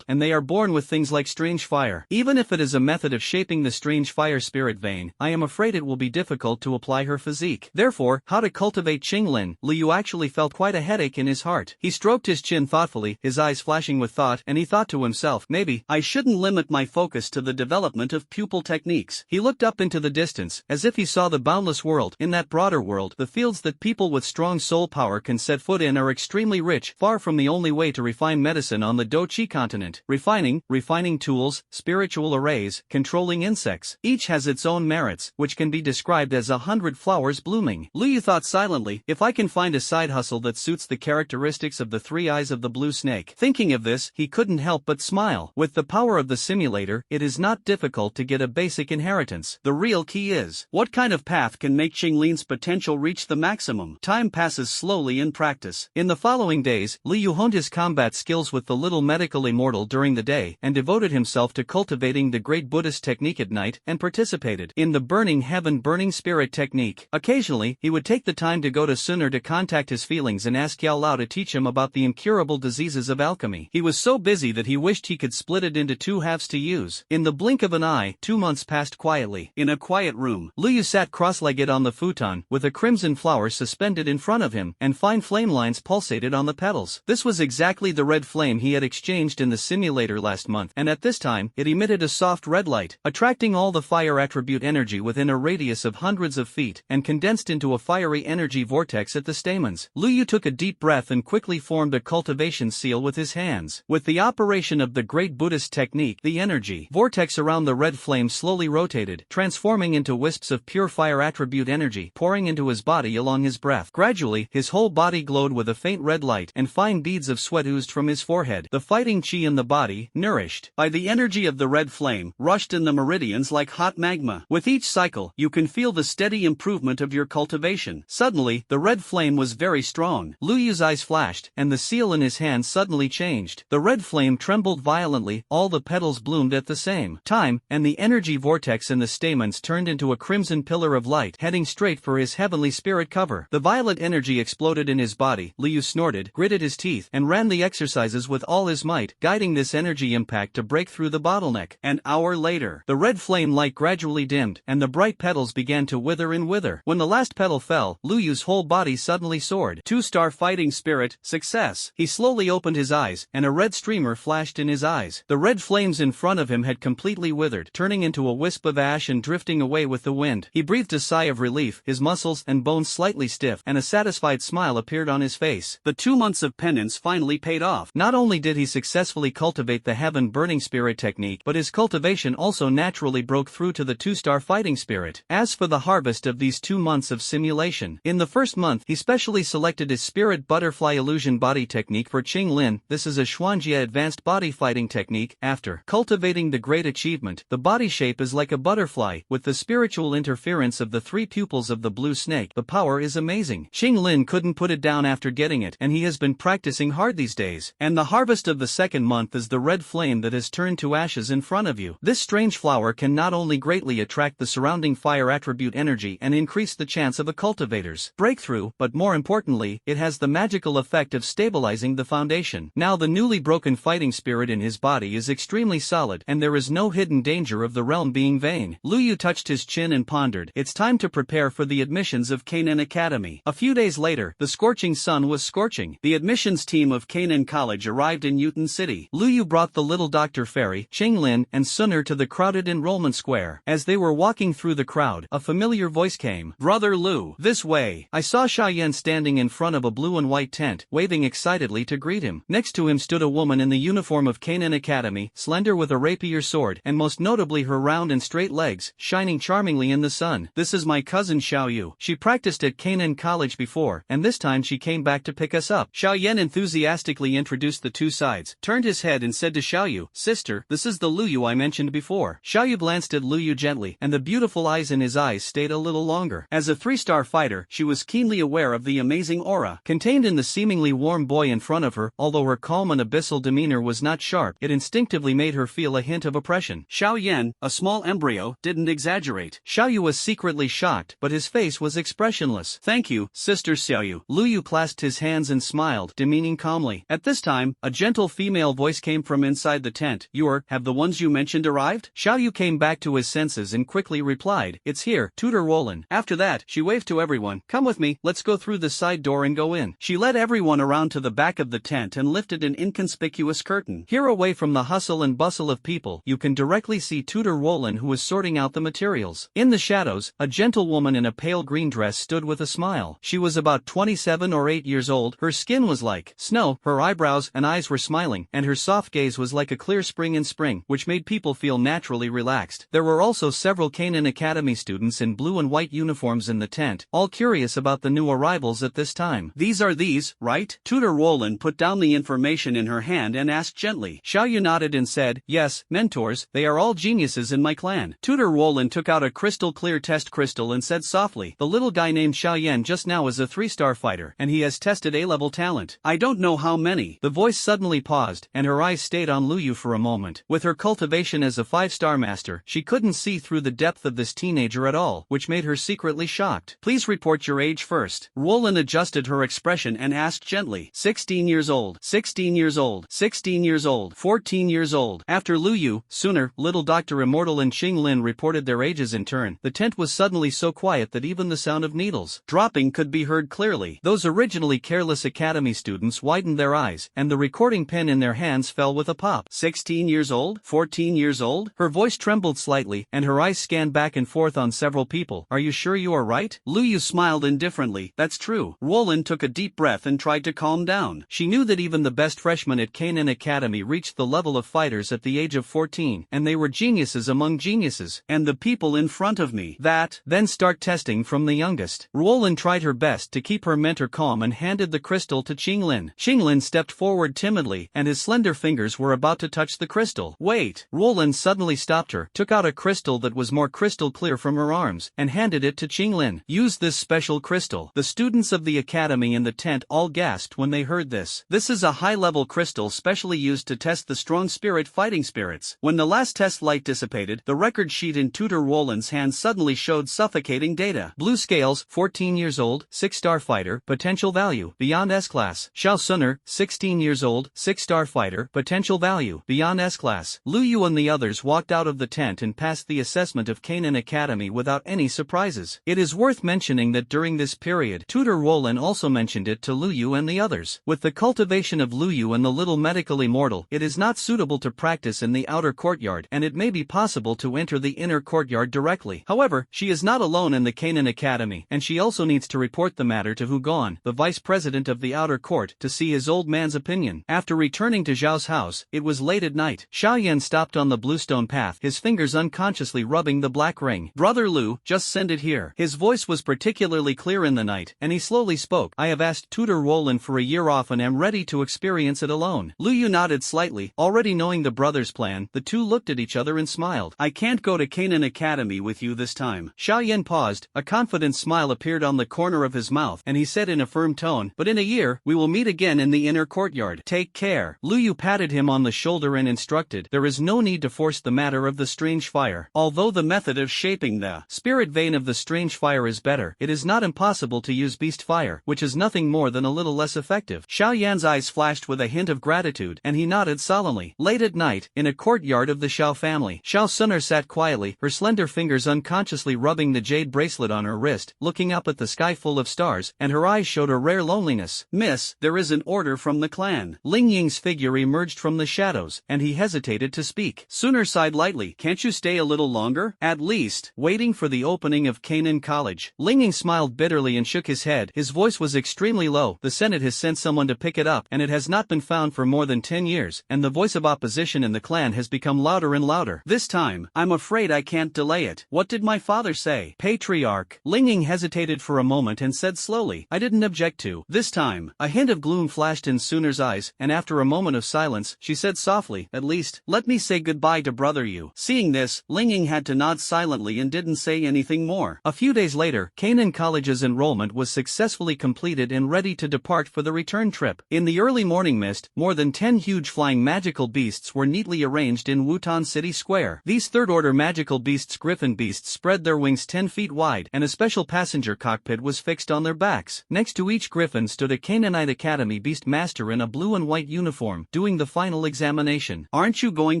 and they are born with things like strange fire. Even if it is a method of shaping the strange fire spirit vein, I am afraid it will be difficult to apply her physique. Therefore, how to cultivate Qing Lin? Lu Yu actually felt quite a headache in his heart. He stroked his chin thoughtfully, his eyes flashing with thought, and he thought to himself, maybe I shouldn't limit my focus to the development of pupil techniques. He looked up into the distance, as if he saw the boundless world. In that broader world, the fields that people with strong soul power can set foot in are extremely rich, far from the only way to refine medicine on the Do-Chi continent. Refining tools, spiritual arrays, controlling insects. Each has its own merits, which can be described as 100 flowers blooming. Liu thought silently, if I can find a side hustle that suits the characteristics of the three eyes of the blue snake. Thinking of this, he couldn't help but smile. With the power of the simulator, it is not difficult to get a basic inheritance. The real key is, what kind of path can make Qinglin's potential reach the maximum? Time passes slowly in practice. In the following days, Liu honed his combat skills with the little medical immortal during the day and devoted himself to cultivating the great Buddhist technique at night and participated in the burning heaven burning spirit technique. Occasionally, he would take the time to go to Sun to contact his feelings and ask Yao Lao to teach him about the incurable diseases of alchemy. He was so busy that he wished he could split it into two halves to use. In the blink of an eye, 2 months passed quietly. In a quiet room, Liu sat cross-legged on the futon, with a crimson flower suspended in front of him, and fine flame lines pulsated on the petals. This was exactly the red flame he had exchanged in the simulator last month, and at this time, it emitted a soft red light, attracting all the fire attribute energy within a radius of hundreds of feet, and condensed into a fiery energy vortex at the stamens. Liu took a deep breath and quickly formed a cultivation seal with his hands. With the operation of the great Buddhist technique, the energy vortex around the red flame slowly rotated, transforming into wisps of pure fire attribute energy, pouring into his body along his breath. Gradually, his whole body glowed with a faint red light, and fine beads of sweat oozed from his forehead. The fighting chi in the body, nourished by the energy of the red flame, rushed in the meridians like hot magma. With each cycle, you can feel the steady improvement of your cultivation. Suddenly, the red flame was very strong. Liu's eyes flashed, and the seal in his hand suddenly changed. The red flame trembled violently, all the petals bloomed at the same time, and the energy vortex in the stamens turned into a crimson pillar of light, heading straight for his heavenly spirit cover. The violet energy exploded in his body. Liu snorted, gritted his teeth, and ran the exercises with all his might, guiding this energy impact to break through the bottleneck. An hour later, the red flame light gradually dimmed, and the bright petals began to wither and wither. When the last petal fell, Liu's whole body suddenly soared. 2-star fighting spirit, success. He slowly opened his eyes, and a red streamer flashed in his eyes. The red flames in front of him had completely withered, turning into a wisp of ash and drifting away with the wind. He breathed a sigh of relief, his muscles and bones slightly stiff, and a satisfied smile appeared on his face. The 2 months of penance finally paid off. Not only did he successfully cultivate the heaven burning spirit technique, but his cultivation also naturally broke through to the 2-star fighting spirit. As for the harvest of these 2 months of simulation, in the first month, he specially selected his spirit butterfly illusion body technique for Qinglin. This is a Xuanjie advanced body fighting technique. After cultivating the great achievement, the body shape is like a butterfly, with the spiritual interference of the 3 pupils of the blue snake. The power is amazing. Qinglin couldn't put it down after getting it, and he has been practicing hard these days. And the harvest of the second month is the red flame that has turned to ashes in front of you. This strange flower can not only greatly attract the surrounding fire attribute energy and increase the chance of a cultivator's breakthrough, but more importantly, it has the magical effect of stabilizing the foundation. Now the newly broken fighting spirit in his body is extremely solid, and there is no hidden danger of the realm being vain. Liu touched his chin and pondered. It's time to prepare for the admissions of Canaan Academy. A few days later, the scorching sun was scorching. The admissions team of Canaan College arrived in Yuten City. Liu brought the little Dr. Fairy, Qinglin, and Sunner to the crowded enrollment square. As they were walking through the crowd, a familiar voice came. Brother Liu, this way. I saw Xiaoyan standing in front of a blue and white tent, waving excitedly to greet him. Next to him stood a woman in the uniform of Canaan Academy, slender with a rapier sword, and most notably her round and straight legs, shining charmingly in the sun. This is my cousin Xiaoyu. She practiced at Canaan College before, and this time she came back to pick us up. Xiaoyan enthusiastically introduced the two sides, turned his head and said to Xiaoyu, Sister, this is the Liu I mentioned before. Xiaoyu glanced at Liu gently, and the beautiful eyes in his eyes stayed a little longer. As a 3-star fighter, she was keenly aware of the amazing aura contained in the seemingly warm boy in front of her. Although her calm and abyssal demeanor was not sharp, it instinctively made her feel a hint of oppression. Xiaoyan, a small embryo, didn't exaggerate. Xiaoyu was secretly shocked, but his face was expressionless. Thank you, Sister Xiaoyu. Liu clasped his hands and smiled, demeaning calmly. At this time, a gentle female voice came from inside the tent. Have the ones you mentioned arrived? Xiaoyu came back to his senses and quickly replied, It's here, Tutor Roland. After that, she waved to everyone. Come with me, let's go through the side door and go in. She led everyone around to the back of the tent and lifted an inconspicuous curtain. Here, away from the hustle and bustle of people, you can directly see Tutor Roland, who was sorting out the materials. In the shadows, a gentle woman in a pale green dress stood with a smile. She was about 27 or 8 years old. Her skin was like snow, her eyebrows and eyes were smiling, and her soft gaze was like a clear spring in spring, which made people feel naturally relaxed. There were also several Canaan Academy students in blue and white uniforms uniforms in the tent, all curious about the new arrivals at this time. These are these, right? Tutor Roland put down the information in her hand and asked gently. Xiaoyan nodded and said, yes, mentors, they are all geniuses in my clan. Tutor Roland took out a crystal clear test crystal and said softly, the little guy named Xiaoyan just now is a 3-star fighter, and he has tested A-level talent. I don't know how many. The voice suddenly paused, and her eyes stayed on Luyu for a moment. With her cultivation as a 5-star master, she couldn't see through the depth of this teenager at all, which made her secretly shocked. Please report your age first. Roland adjusted her expression and asked gently, 16 years old, 16 years old, 16 years old, 14 years old. After Luyu, Sooner, Little Dr. Immortal and Xing Lin reported their ages in turn, the tent was suddenly so quiet that even the sound of needles dropping could be heard clearly. Those originally careless academy students widened their eyes, and the recording pen in their hands fell with a pop. 16 years old? 14 years old? Her voice trembled slightly, and her eyes scanned back and forth on several people. Are you sure you are right? Luyu smiled indifferently. That's true. Roland took a deep breath and tried to calm down. She knew that even the best freshmen at Canaan Academy reached the level of fighters at the age of 14, and they were geniuses among geniuses. And the people in front of me. Then start testing from the youngest. Roland tried her best to keep her mentor calm and handed the crystal to Qinglin. Qinglin stepped forward timidly, and his slender fingers were about to touch the crystal. Wait! Roland suddenly stopped her, took out a crystal that was more crystal clear from her arms, and handed it to Qinglin. Use this special crystal. The students of the academy in the tent all gasped when they heard this. This is a high-level crystal specially used to test the strong spirit fighting spirits. When the last test light dissipated, the record sheet in Tutor Roland's hand suddenly showed suffocating data. Blue scales, 14 years old, 6-star fighter, potential value, beyond S-class. Xiao Suner, 16 years old, 6-star fighter, potential value, beyond S-class. Luyu and the others walked out of the tent and passed the assessment of Canaan Academy without any surprises. It is worth mentioning that during this period, Tutor Roland also mentioned it to Luyu and the others. With the cultivation of Luyu and the little medical immortal, it is not suitable to practice in the outer courtyard, and it may be possible to enter the inner courtyard directly. However, she is not alone in the Canaan Academy, and she also needs to report the matter to Hugon, the vice president of the outer court, to see his old man's opinion. After returning to Zhao's house, it was late at night. Xiaoyan stopped on the bluestone path, his fingers unconsciously rubbing the black ring. Brother Lu, just send it here. His voice was particularly clear in the night, and he slowly spoke. I have asked Tutor Roland for a year off and am ready to experience it alone. Luyu nodded slightly. Already knowing the brothers' plan, the two looked at each other and smiled. I can't go to Canaan Academy with you this time. Xiaoyan paused, a confident smile appeared on the corner of his mouth, and he said in a firm tone, but in a year, we will meet again in the inner courtyard. Take care. Luyu patted him on the shoulder and instructed, there is no need to force the matter of the strange fire. Although the method of shaping the spirit vein of the strange fire is better, it is not impossible to use beast fire, which is nothing more than a little less effective. Xiaoyan's eyes flashed with a hint of gratitude, and he nodded solemnly. Late at night, in a courtyard of the Xiao family, Xiao Suner sat quietly, her slender fingers unconsciously rubbing the jade bracelet on her wrist, looking up at the sky full of stars, and her eyes showed a rare loneliness. Miss, there is an order from the clan. Ling Ying's figure emerged from the shadows, and he hesitated to speak. Suner sighed lightly. Can't you stay a little longer? At least, waiting for the opening of Canaan College. Ling Ying smiled bitterly and shook his head. His voice was extremely low. The Senate has sent someone to pick it up, and it has not been found for more than 10 years, and the voice of opposition in the clan has become louder and louder. This time, I'm afraid I can't delay it. What did my father say? Patriarch. Ling Ying hesitated for a moment and said slowly, I didn't object to. This time, a hint of gloom flashed in Suner's eyes, and after a moment of silence, she said softly, at least, let me say goodbye to brother Yu. Seeing this, Ling Ying had to nod silently and didn't say anything more. A few days later, Canaan College's enrollment was successfully completed and ready to depart for the return trip. In the early morning mist, more than 10 huge flying magical beasts were neatly arranged in Wutan City Square. These third-order magical beasts, griffin beasts, spread their wings 10 feet wide, and a special passenger cockpit was fixed on their backs. Next to each griffin stood a Canaanite Academy beast master in a blue and white uniform, doing the final examination. Aren't you going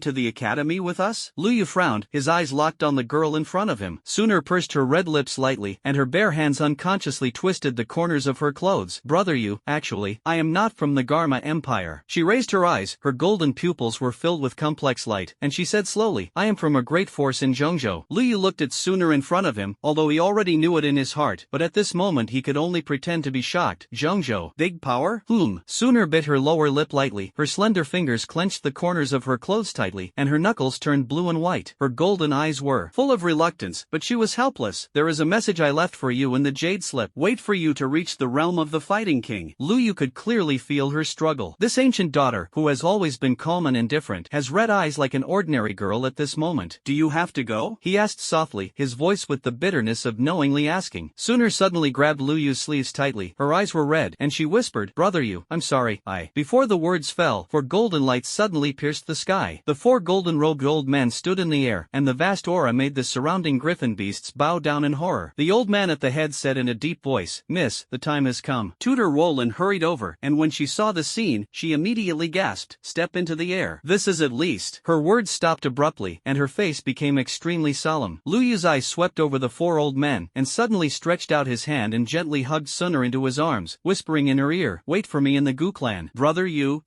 to the academy with us? Luyu frowned, his eyes locked on the girl in front of him. Suner pursed her red lips lightly, and her bare hands unconsciously twisted the corners of her clothes. Brother Yu, actually, I am not from the Garma Empire. She raised her eyes, her golden pupils were filled with complex light, and she said slowly, I am from a great force in Zhongzhou. Luyu looked at Suner in front of him, although he already knew it in his heart, but at this moment he could only pretend to be shocked. Zhongzhou. Big power? Suner bit her lower lip lightly, her slender fingers clenched the corners of her clothes tightly, and her knuckles turned blue and white. Her golden eyes were full of reluctance, but she was helpless. There is a message I left for you in the jade slip. Wait for you to reach the realm of the fighting king. Lu Yu could clearly feel her struggle. This ancient daughter, who has always been calm and indifferent, has red eyes like an ordinary girl at this moment. Do you have to go? He asked softly, his voice with the bitterness of knowingly asking. Sooner suddenly grabbed Lu Yu's sleeves tightly. Her eyes were red, and she whispered, "Brother Yu, I'm sorry, Before the words fell, four golden lights suddenly pierced the sky. The four golden-robed old men stood in the air, and the vast aura made the surrounding griffin beasts bow down in horror. The old man at the head said in a deep voice, "Miss, the time has come." Tutor Roland hurried over, and when she saw the scene, she immediately gasped, "Step into the air. This is at least." Her words stopped abruptly, and her face became extremely solemn. Lu Yu's eyes swept over the four old men, and suddenly stretched out his hand and gently hugged Suner into his arms, whispering in her ear, "Wait for me in the Gu clan. Brother Yu."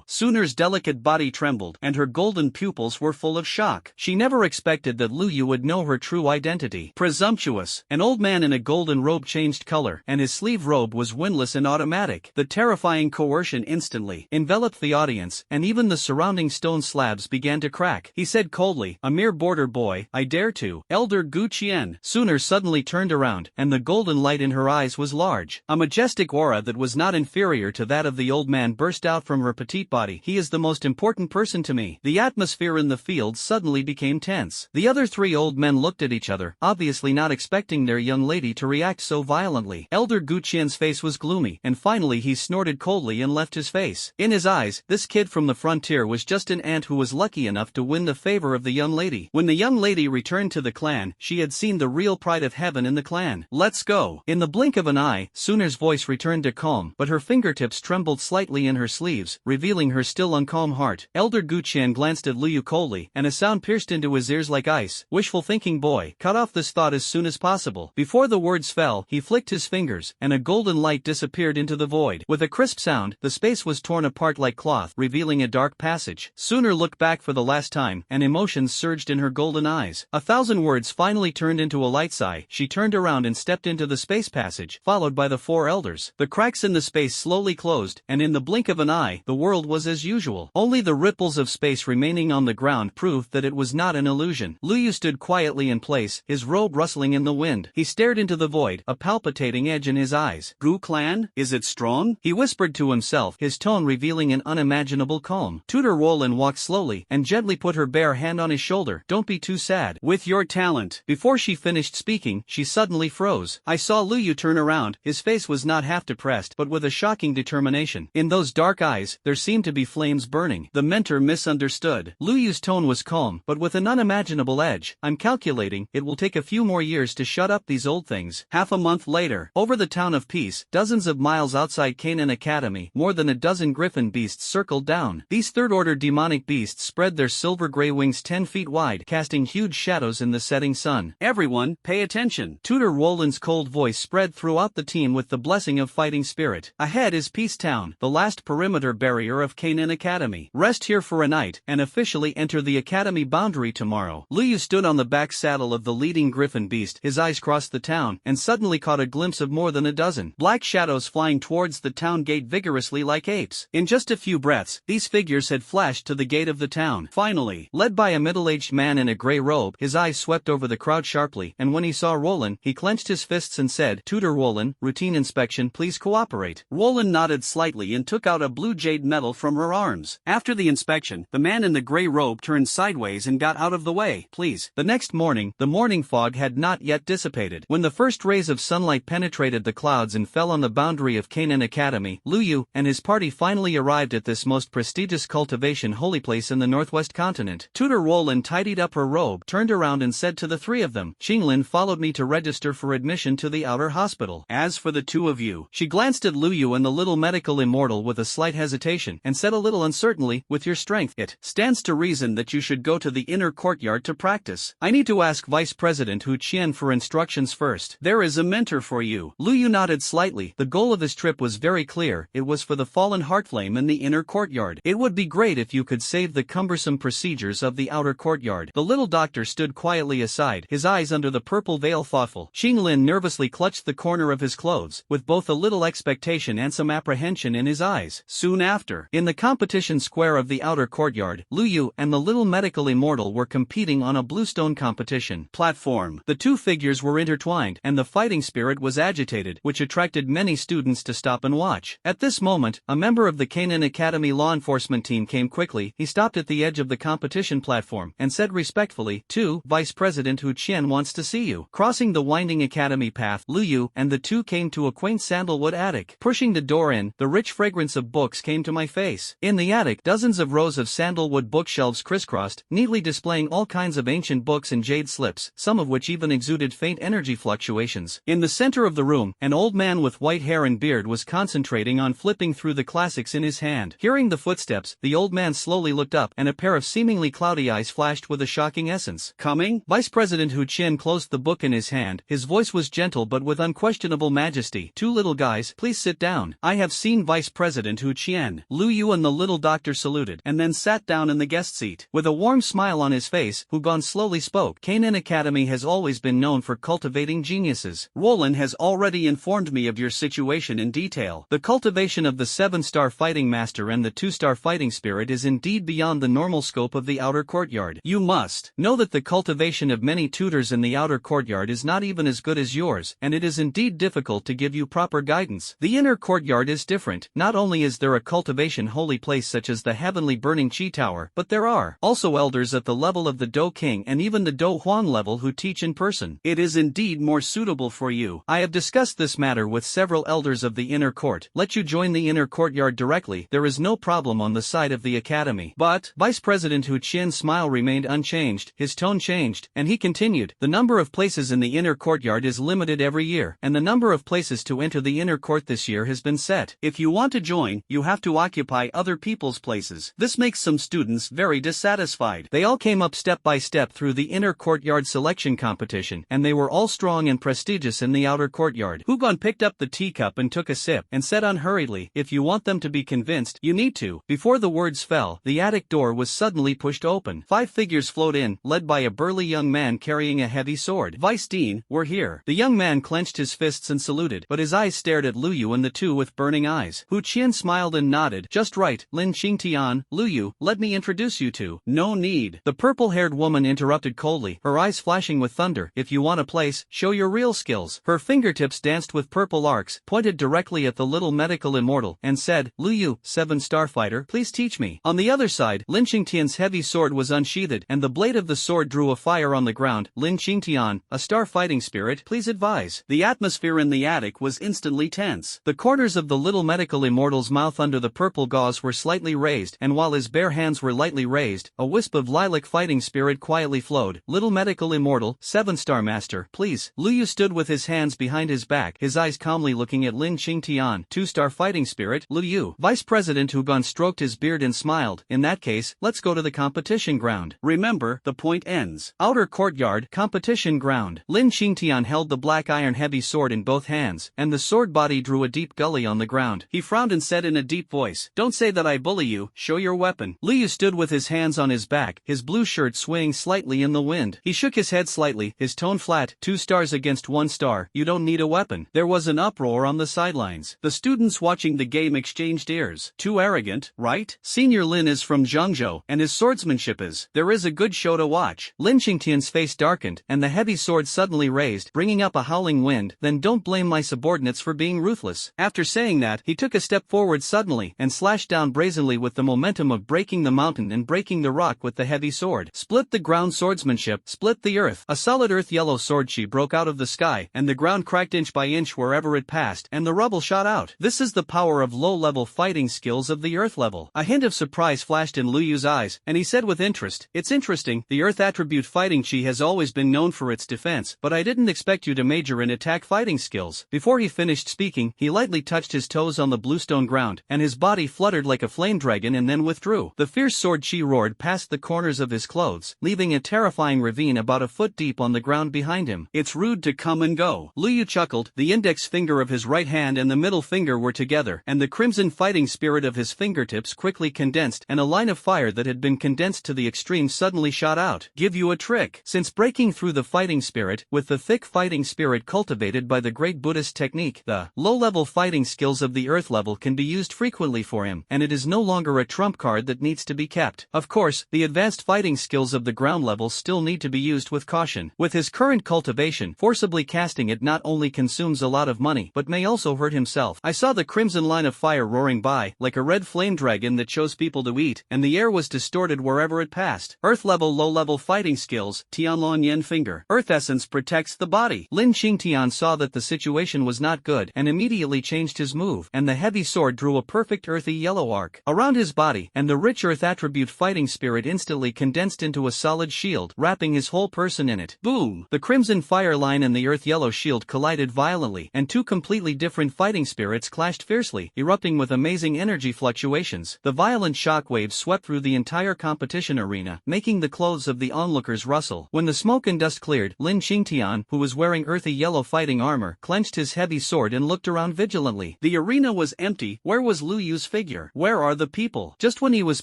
Suner's delicate body trembled, and her golden pupils were full of shock. She never expected that Lu Yu would know her true identity. Presumptuous. An old man in a golden robe changed color, and his sleeve robe was windless and automatic. The terrifying coercion instantly enveloped the audience, and even the surrounding stone slabs began to crack. He said coldly, "A mere border boy, I dare to." Elder Gu Qian. Suner suddenly turned around, and the golden light in her eyes was large. A majestic aura that was not inferior to that of the old man burst out from her petite body. "He is the most important person to me." The atmosphere in the field suddenly became tense. The other three old men looked at each other, obviously not expecting their young lady to react so violently. Elder Gu Qian's face was gloomy, and finally he snorted coldly and left his face. In his eyes, this kid from the frontier was just an ant who was lucky enough to win the favor of the young lady. When the young lady returned to the clan, she had seen the real pride of heaven in the clan. "Let's go." In the blink of an eye, Suner's voice returned to calm, but her fingertips trembled slightly in her sleeves, revealing her still uncalm heart. Elder Gu Qian glanced at Lu Yu coldly, and a sound pierced into his ears like ice. "Wishful thinking boy, cut off this thought as soon as possible." Before the words fell, he flicked his fingers, and a golden light disappeared into the void. With a crisp sound, the space was torn apart like cloth, revealing a dark passage. Suner looked back for the last time, and emotions surged in her golden eyes. 1,000 words finally turned into a light sigh. She turned around and stepped into the space passage, followed by the four elders. The cracks in the space slowly closed, and in the blink of an eye, the world was as usual. Only the ripples of space remaining on the ground proved that it was not an illusion. Lu Yu stood quietly in place, his robe rustling in the wind. He stared into the void, a palpitating edge in his eyes. "Gu clan? Is it strong?" he whispered to himself, his tone revealing an unimaginable calm. Tutor Roland walked slowly, and gently put her bare hand on his shoulder. "Don't be too sad. With your talent." Before she finished speaking, she suddenly froze. I saw Lu Yu turn around, his face was not half depressed, but with a shocking determination. In those dark eyes, there seemed to be flames burning. The mentor misunderstood. Lu Yu's tone was calm, but with an unimaginable edge. "I'm calculating, it will take a few more years to shut up these old things." Half a month later, over the town of Peace, dozens of miles outside Canaan Academy, more than a dozen griffin beasts circled down. These third-order demonic beasts spread their silver-gray wings 10 feet wide, casting huge shadows in the setting sun. "Everyone, pay attention." Tutor Roland's cold voice spread throughout the team with the blessing of fighting spirit. "Ahead is Peace Town, the last perimeter barrier of Canaan Academy. Rest here for a night, and officially enter the academy boundary tomorrow." Lu Yu stood on the back saddle of the leading griffin beast, his eyes crossed the town, and suddenly caught a glimpse of more than a dozen black shadows flying towards the town gate vigorously like apes. In just a few breaths, these figures had flashed to the gate of the town. Finally, led by a middle-aged man in a gray robe, his eyes swept over the crowd sharply, and when he saw Roland, he clenched his fists and said, "Tutor Roland, routine inspection, please cooperate." Roland nodded slightly and took out a blue jade medal from her arms. After the inspection, the man in the gray robe turned sideways and got out of the way. "Please." The next morning, the morning fog had not yet dissipated. When the first rays of sunlight penetrated the clouds and fell on the boundary of Canaan Academy, Lu Yu and his party finally arrived at this most prestigious cultivation holy place in the northwest continent. Tutor Roland tidied up her robe, turned around and said to the three of them, "Qinglin followed me to register for admission to the outer hospital. As for the two of you," she glanced at Lu Yu and the little medical immortal with a slight hesitation, and said a little uncertainly, "With your strength, it stands to reason that you should go to the inner courtyard to practice. I need to ask Vice President Hu Qian for instructions first. There is a mentor for you." Lu Yu nodded slightly. The goal of his trip was very clear. It was for the fallen heartflame in the inner courtyard. It would be great if you could save the cumbersome procedures of the outer courtyard. The little doctor stood quietly aside, his eyes under the purple veil thoughtful. Qinglin nervously clutched the corner of his clothes, with both a little expectation and some apprehension in his eyes. Soon after, in the competition square of the outer courtyard, Lu Yu and the little medical immortal were competing on a bluestone competition platform. The two figures figures were intertwined, and the fighting spirit was agitated, which attracted many students to stop and watch. At this moment, a member of the Canaan Academy law enforcement team came quickly. He stopped at the edge of the competition platform and said respectfully, Vice President Hu Qian wants to see you. Crossing the winding academy path, Lu Yu and the two came to a quaint sandalwood attic. Pushing the door in, the rich fragrance of books came to my face. In the attic, dozens of rows of sandalwood bookshelves crisscrossed, neatly displaying all kinds of ancient books and jade slips, some of which even exuded faint energy fluctuations. In the center of the room, an old man with white hair and beard was concentrating on flipping through the classics in his hand. Hearing the footsteps, the old man slowly looked up, and a pair of seemingly cloudy eyes flashed with a shocking essence. Coming? Vice President Hu Qian closed the book in his hand. His voice was gentle but with unquestionable majesty. Two little guys, please sit down. I have seen Vice President Hu Qian. Lu Yu and the little doctor saluted, and then sat down in the guest seat. With a warm smile on his face, Hu Gon slowly spoke. Canaan Academy has always been known for cultivating geniuses. Roland has already informed me of your situation in detail. The cultivation of the 7-star fighting master and the 2-star fighting spirit is indeed beyond the normal scope of the outer courtyard. You must know that the cultivation of many tutors in the outer courtyard is not even as good as yours, and it is indeed difficult to give you proper guidance. The inner courtyard is different. Not only is there a cultivation holy place such as the heavenly burning Qi Tower, but there are also elders at the level of the Do King and even the Do Huang level who teach in person. It is indeed more suitable for you. I have discussed this matter with several elders of the inner court. Let you join the inner courtyard directly. There is no problem on the side of the academy. But Vice President Hu Qian's smile remained unchanged. His tone changed, and he continued, the number of places in the inner courtyard is limited every year, and the number of places to enter the inner court this year has been set. If you want to join, you have to occupy other people's places. This makes some students very dissatisfied. They all came up step by step through the inner courtyard selection competition, and they were all strong and prestigious in the outer courtyard. Hu Gon picked up the teacup and took a sip, and said unhurriedly, if you want them to be convinced, you need to. Before the words fell, the attic door was suddenly pushed open. 5 figures flowed in, led by a burly young man carrying a heavy sword. Vice Dean, we're here. The young man clenched his fists and saluted, but his eyes stared at Lu Yu and the two with burning eyes. Hu Qian smiled and nodded. Just right, Lin Qingtian. Lu Yu, let me introduce you to. No need. The purple-haired woman interrupted coldly, her eyes flashing with thunder. If you want a place, show your real skills. Her fingertips danced with purple arcs, pointed directly at the little medical immortal, and said, Lu Yu, 7-star fighter, please teach me. On the other side, Lin Qingtian's heavy sword was unsheathed, and the blade of the sword drew a fire on the ground. Lin Qingtian, a star fighting spirit, please advise. The atmosphere in the attic was instantly tense. The corners of the little medical immortal's mouth under the purple gauze were slightly raised, and while his bare hands were lightly raised, a wisp of lilac fighting spirit quietly flowed. Little medical immortal, 7-star master, please. Lu Yu stood with his hands behind his back, his eyes calmly looking at Lin Qingtian. 2-star fighting spirit, Lu Yu. Vice President Hu Gon stroked his beard and smiled. In that case, let's go to the competition ground. Remember, the point ends. Outer courtyard, competition ground. Lin Qingtian held the black iron heavy sword in both hands, and the sword body drew a deep gully on the ground. He frowned and said in a deep voice, don't say that I bully you, show your weapon. Lu Yu stood with his hands on his back, his blue shirt swaying slightly in the wind. He shook his head slightly, his tone flat. 2 stars against 1 star, you don't need a weapon. There was an uproar on the sidelines. The students watching the game exchanged ears. Too arrogant, right? Senior Lin is from Zhangzhou, and his swordsmanship is. There is a good show to watch. Lin Qingtian's face darkened, and the heavy sword suddenly raised, bringing up a howling wind. Then don't blame my subordinates for being ruthless. After saying that, he took a step forward suddenly, and slashed down brazenly with the momentum of breaking the mountain and breaking the rock with the heavy sword. Split the ground swordsmanship, split the earth. A solid earth yellow sword chi broke out of the sky, and the ground cracked inch by inch wherever it passed, and the rubble shot out. This is the power of low-level fighting skills of the earth level. A hint of surprise flashed in Lu Yu's eyes, and he said with interest, it's interesting, the earth attribute fighting chi has always been known for its defense, but I didn't expect you to major in attack fighting skills. Before he finished speaking, he lightly touched his toes on the bluestone ground, and his body fluttered like a flame dragon and then withdrew. The fierce sword chi roared past the corners of his clothes, leaving a terrifying ravine about a foot deep on the ground behind him. It's rude to come and go. Lu Yu chuckled. The index finger of his right hand and the middle finger were together, and the crimson fighting spirit of his fingertips quickly condensed, and a line of fire that had been condensed to the extreme suddenly shot out. Give you a trick. Since breaking through the fighting spirit, with the thick fighting spirit cultivated by the great Buddhist technique, the low-level fighting skills of the earth level can be used frequently for him, and it is no longer a trump card that needs to be kept. Of course, the advanced fighting skills of the ground level still need to be used with caution. With his current current cultivation, forcibly casting it not only consumes a lot of money but may also hurt himself. I saw the crimson line of fire roaring by, like a red flame dragon that chose people to eat, and the air was distorted wherever it passed. Earth-level low-level fighting skills, Tianlong Yen finger. Earth essence protects the body. Lin Qingtian saw that the situation was not good and immediately changed his move, and the heavy sword drew a perfect earthy yellow arc around his body, and the rich earth attribute fighting spirit instantly condensed into a solid shield, wrapping his whole person in it. Boom! The crimson fire line and the earth yellow shield collided violently, and two completely different fighting spirits clashed fiercely, erupting with amazing energy fluctuations. The violent shockwaves swept through the entire competition arena, making the clothes of the onlookers rustle. When the smoke and dust cleared, Lin Qingtian, who was wearing earthy yellow fighting armor, clenched his heavy sword and looked around vigilantly. The arena was empty. Where was Lu Yu's figure? Where are the people? Just when he was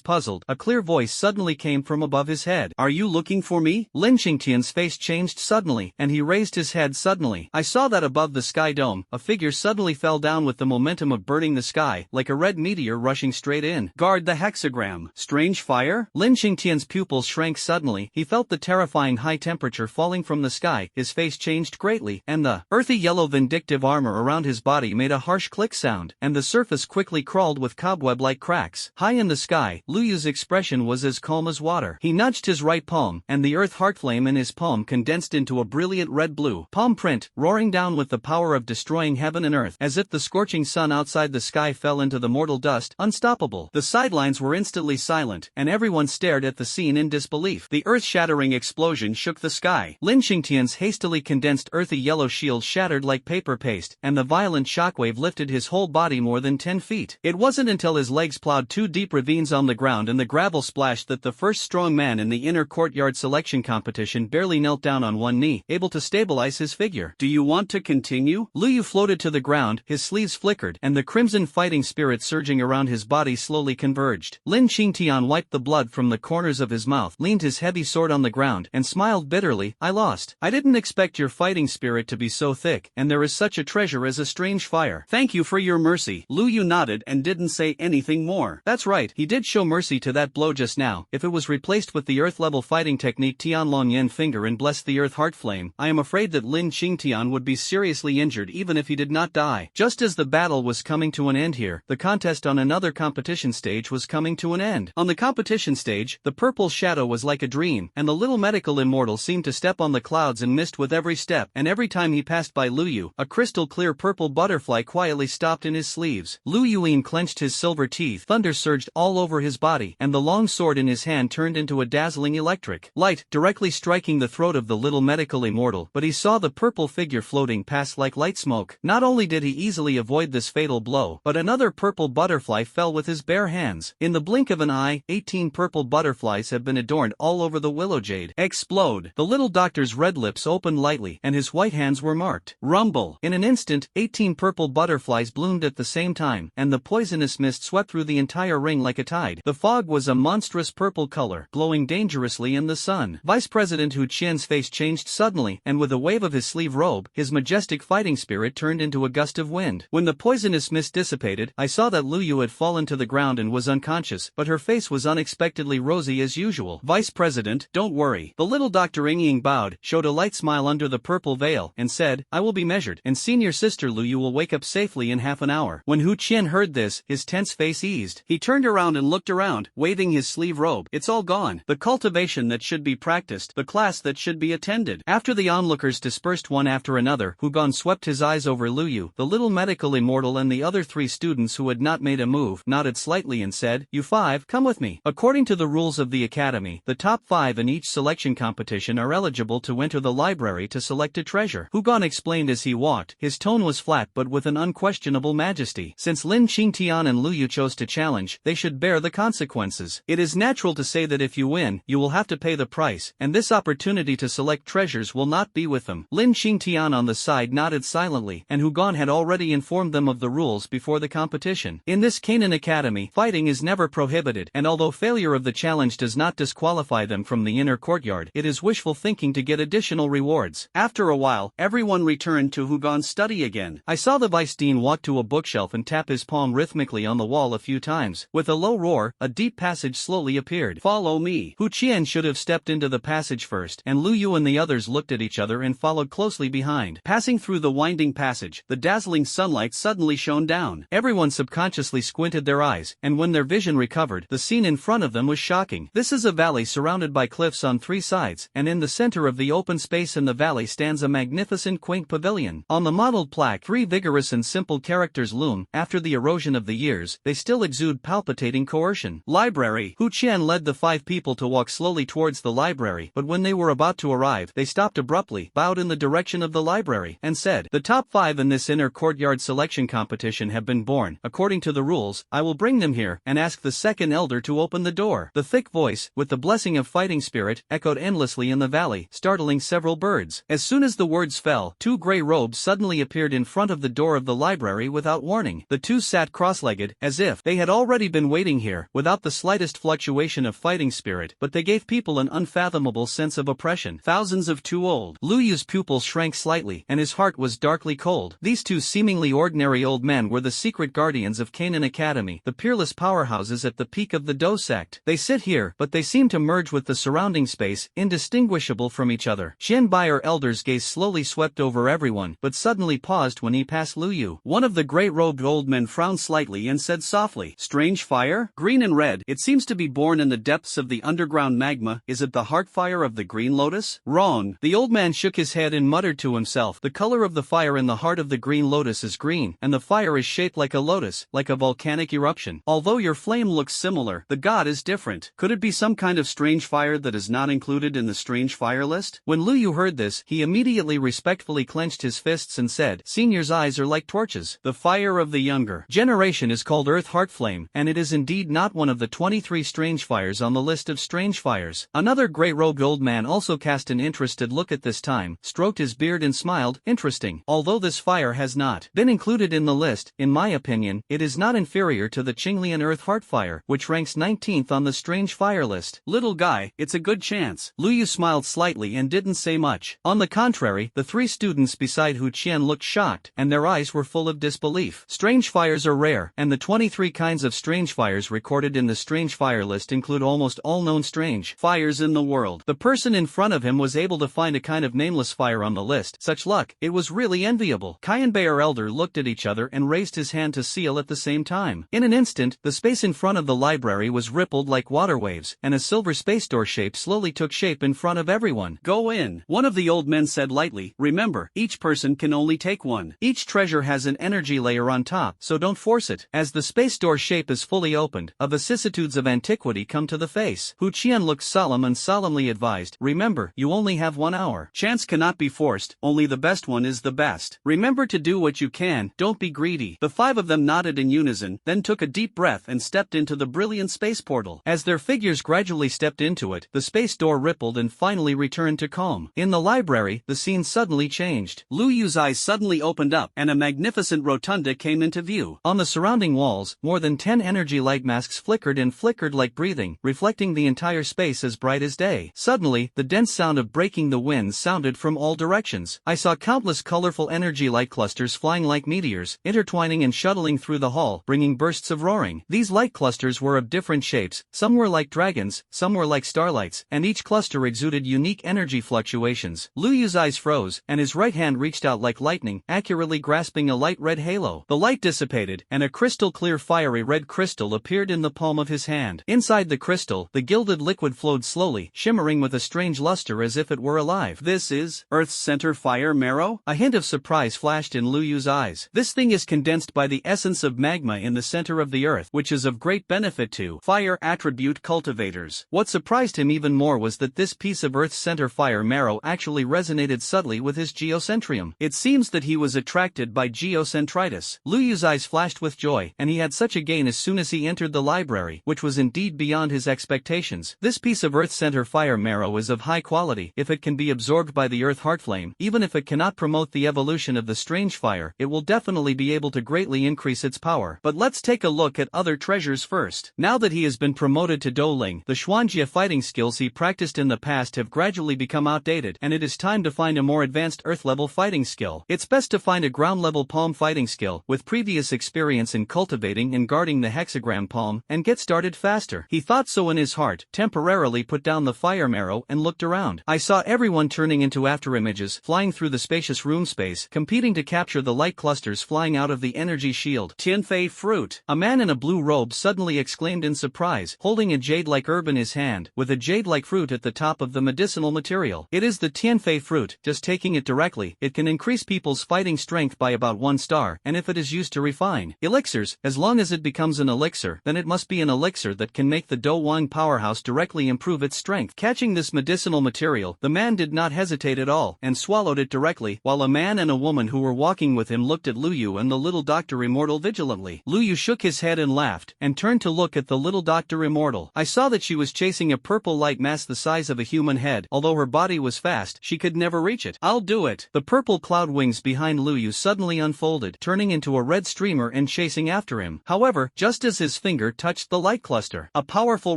puzzled, a clear voice suddenly came from above his head. Are you looking for me? Lin Qingtian's face changed suddenly, and he raised his head suddenly. I saw that above the sky dome, a figure suddenly fell down with the momentum of burning the sky, like a red meteor rushing straight in. Guard the hexagram. Strange fire? Lin Qingtian's pupils shrank suddenly. He felt the terrifying high temperature falling from the sky, his face changed greatly, and the earthy yellow vindictive armor around his body made a harsh click sound, and the surface quickly crawled with cobweb-like cracks. High in the sky, Lu Yu's expression was as calm as water. He nudged his right palm, and the earth heart flame in his palm condensed into a brilliant red-blue palm print, roaring down with the power of destroying heaven and earth, as if the scorching sun outside the sky fell into the mortal dust, unstoppable. The sidelines were instantly silent, and everyone stared at the scene in disbelief. The earth-shattering explosion shook the sky. Lin Qingtian's hastily condensed earthy yellow shield shattered like paper paste, and the violent shockwave lifted his whole body more than 10 feet. It wasn't until his legs plowed 2 deep ravines on the ground and the gravel splashed that the first strong man in the inner courtyard selection competition barely knelt down on one knee, able to stabilize his figure. Do you want to continue? Lu Yu floated to the ground, his sleeves flickered, and the crimson fighting spirit surging around his body slowly converged. Lin Qingtian wiped the blood from the corners of his mouth, leaned his heavy sword on the ground, and smiled bitterly. I lost. I didn't expect your fighting spirit to be so thick, and there is such a treasure as a strange fire. Thank you for your mercy. Lu Yu nodded and didn't say anything more. That's right, he did show mercy to that blow just now. If it was replaced with the earth-level fighting technique Tianlong Yen finger and bless the earth heart flame, I am afraid that Lin Qingtian would be seriously injured even if he did not die. Just as the battle was coming to an end here, the contest on another competition stage was coming to an end. On the competition stage, the purple shadow was like a dream, and the little medical immortal seemed to step on the clouds and mist with every step, and every time he passed by Lu Yu, a crystal-clear purple butterfly quietly stopped in his sleeves. Lu Yuin clenched his silver teeth, thunder surged all over his body, and the long sword in his hand turned into a dazzling electric light, directly striking the throat of the little medical immortal, but he saw the purple figure floating past like light smoke. Not only did he easily avoid this fatal blow, but another purple butterfly fell with his bare hands. In the blink of an eye, 18 purple butterflies have been adorned all over the willow jade. Explode! The little doctor's red lips opened lightly, and his white hands were marked. Rumble! In an instant, 18 purple butterflies bloomed at the same time, and the poisonous mist swept through the entire ring like a tide. The fog was a monstrous purple color, glowing dangerously in the sun. Vice President Hu Qian's face changed suddenly, and with a wave of his sleeve robe, his majestic fighting spirit turned into a gust of wind. When the poisonous mist dissipated, I saw that Lu Yu had fallen to the ground and was unconscious, but her face was unexpectedly rosy as usual. Vice President, don't worry. The little Dr. Ying bowed, showed a light smile under the purple veil, and said, I will be measured, and senior sister Lu Yu will wake up safely in half an hour. When Hu Qian heard this, his tense face eased. He turned around and looked around, waving his sleeve robe. It's all gone. The cultivation that should be practiced, the class that should be attended. After the onlookers dispersed one after another, Hugon swept his eyes over Lu Yu, the little medical immortal, and the other 3 students who had not made a move, nodded slightly and said, You 5, come with me. According to the rules of the academy, the top 5 in each selection competition are eligible to enter the library to select a treasure. Hugon explained as he walked. His tone was flat but with an unquestionable majesty. Since Lin Qingtian and Lu Yu chose to challenge, they should bear the consequences. It is natural to say that if you win, you will have to pay the price, and this opportunity to select treasures will not be with them. Lin Qingtian on the side nodded silently, and Hugon had already informed them of the rules before the competition. In this Canaan Academy, fighting is never prohibited, and although failure of the challenge does not disqualify them from the inner courtyard, it is wishful thinking to get additional rewards. After a while, everyone returned to Hugon's study again. I saw the vice dean walk to a bookshelf and tap his palm rhythmically on the wall a few times. With a low roar, a deep passage slowly appeared. Follow me. Hu Qian should have stepped into the passage first, and Lu Yu and the others others looked at each other and followed closely behind. Passing through the winding passage, the dazzling sunlight suddenly shone down. Everyone subconsciously squinted their eyes, and when their vision recovered, the scene in front of them was shocking. This is a valley surrounded by cliffs on 3 sides, and in the center of the open space in the valley stands a magnificent quaint pavilion. On the mottled plaque, 3 vigorous and simple characters loom. After the erosion of the years, they still exude palpitating coercion. Library. Hu Qian led the 5 people to walk slowly towards the library, but when they were about to arrive, they stopped abruptly, bowed in the direction of the library, and said, "The top 5 in this inner courtyard selection competition have been born. According to the rules, I will bring them here, and ask the second elder to open the door." The thick voice, with the blessing of fighting spirit, echoed endlessly in the valley, startling several birds. As soon as the words fell, 2 gray robes suddenly appeared in front of the door of the library without warning. The 2 sat cross-legged, as if they had already been waiting here, without the slightest fluctuation of fighting spirit, but they gave people an unfathomable sense of oppression. Thousands of too old. Lu Yu's pupils shrank slightly, and his heart was darkly cold. These 2 seemingly ordinary old men were the secret guardians of Canaan Academy, the peerless powerhouses at the peak of the Do sect. They sit here, but they seem to merge with the surrounding space, indistinguishable from each other. Xian Baier elder's gaze slowly swept over everyone, but suddenly paused when he passed Lu Yu. One of the gray-robed old men frowned slightly and said softly, "Strange fire? Green and red. It seems to be born in the depths of the underground magma. Is it the heart fire of the green lotus?" "Wrong." The old man shook his head and muttered to himself, "The color of the fire in the heart of the green lotus is green, and the fire is shaped like a lotus, like a volcanic eruption. Although your flame looks similar, the god is different. Could it be some kind of strange fire that is not included in the strange fire list?" When Lu Yu heard this, he immediately respectfully clenched his fists and said, "Senior's eyes are like torches. The fire of the younger generation is called Earth Heart Flame, and it is indeed not one of the 23 strange fires on the list of strange fires." Another gray-robed old man also cast an interested look at this time, stroked his beard and smiled, "Interesting. Although this fire has not been included in the list, in my opinion, it is not inferior to the Qinglian Earth Heart Fire, which ranks 19th on the strange fire list." "Little guy, it's a good chance." Lu Yu smiled slightly and didn't say much. On the contrary, the 3 students beside Hu Qian looked shocked, and their eyes were full of disbelief. Strange fires are rare, and the 23 kinds of strange fires recorded in the strange fire list include almost all known strange fires in the world. The person in front of him was able to find a kind of nameless fire on the list. Such luck, it was really enviable. Qian Baier elder looked at each other and raised his hand to seal at the same time. In an instant, the space in front of the library was rippled like water waves, and a silver space door shape slowly took shape in front of everyone. "Go in," one of the old men said lightly. "Remember, each person can only take one. Each treasure has an energy layer on top, so don't force it." As the space door shape is fully opened, vicissitudes of antiquity come to the face. Hu Qian looked solemn and solemnly advised, "Remember, you only have 1 hour. Chance cannot be forced, only the best one is the best. Remember to do what you can, don't be greedy." The 5 of them nodded in unison, then took a deep breath and stepped into the brilliant space portal. As their figures gradually stepped into it, the space door rippled and finally returned to calm. In the library, the scene suddenly changed. Lu Yu's eyes suddenly opened up, and a magnificent rotunda came into view. On the surrounding walls, more than 10 energy light masks flickered and flickered like breathing, reflecting the entire space as bright as day. Suddenly, the dense sound of breaking the winds sounded from all directions. I saw countless colorful energy light clusters flying like meteors, intertwining and shuttling through the hall, bringing bursts of roaring. These light clusters were of different shapes, some were like dragons, some were like starlights, and each cluster exuded unique energy fluctuations. Lu Yu's eyes froze, and his right hand reached out like lightning, accurately grasping a light red halo. The light dissipated, and a crystal-clear fiery red crystal appeared in the palm of his hand. Inside the crystal, the gilded liquid flowed slowly, shimmering with a strange luster as if it were alive. "This is Earth's center fire marrow?" A hint of surprise flashed in Lu Yu's eyes. "This thing is condensed by the essence of magma in the center of the earth, which is of great benefit to fire attribute cultivators." What surprised him even more was that this piece of Earth's center fire marrow actually resonated subtly with his geocentrium. It seems that he was attracted by geocentritis. Lu Yu's eyes flashed with joy, and he had such a gain as soon as he entered the library, which was indeed beyond his expectations. This piece of Earth center fire marrow is of high quality. If it can be absorbed by the Earth heart flame, even if it cannot promote the evolution of the strange fire, it will definitely be able to greatly increase its power. But let's take a look at other treasures first. Now that he has been promoted to Douling, the Xuanjia fighting skills he practiced in the past have gradually become outdated, and it is time to find a more advanced Earth-level fighting skill. It's best to find a ground-level palm fighting skill, with previous experience in cultivating and guarding the hexagram palm, and get started faster. He thought so in his heart, temporarily put down the fire marrow and looked around. I saw saw everyone turning into afterimages, flying through the spacious room space, competing to capture the light clusters flying out of the energy shield. Tianfei fruit. A man in a blue robe suddenly exclaimed in surprise, holding a jade-like herb in his hand, with a jade-like fruit at the top of the medicinal material. It is the Tianfei fruit. Just taking it directly, it can increase people's fighting strength by about 1 star, and if it is used to refine elixirs, as long as it becomes an elixir, then it must be an elixir that can make the Do Wang powerhouse directly improve its strength. Catching this medicinal material, the man did not hesitate at all, and swallowed it directly, while a man and a woman who were walking with him looked at Lu Yu and the little Dr. Immortal vigilantly. Lu Yu shook his head and laughed, and turned to look at the little Dr. Immortal. I saw that she was chasing a purple light mass the size of a human head. Although her body was fast, she could never reach it. I'll do it. The purple cloud wings behind Lu Yu suddenly unfolded, turning into a red streamer and chasing after him. However, just as his finger touched the light cluster, a powerful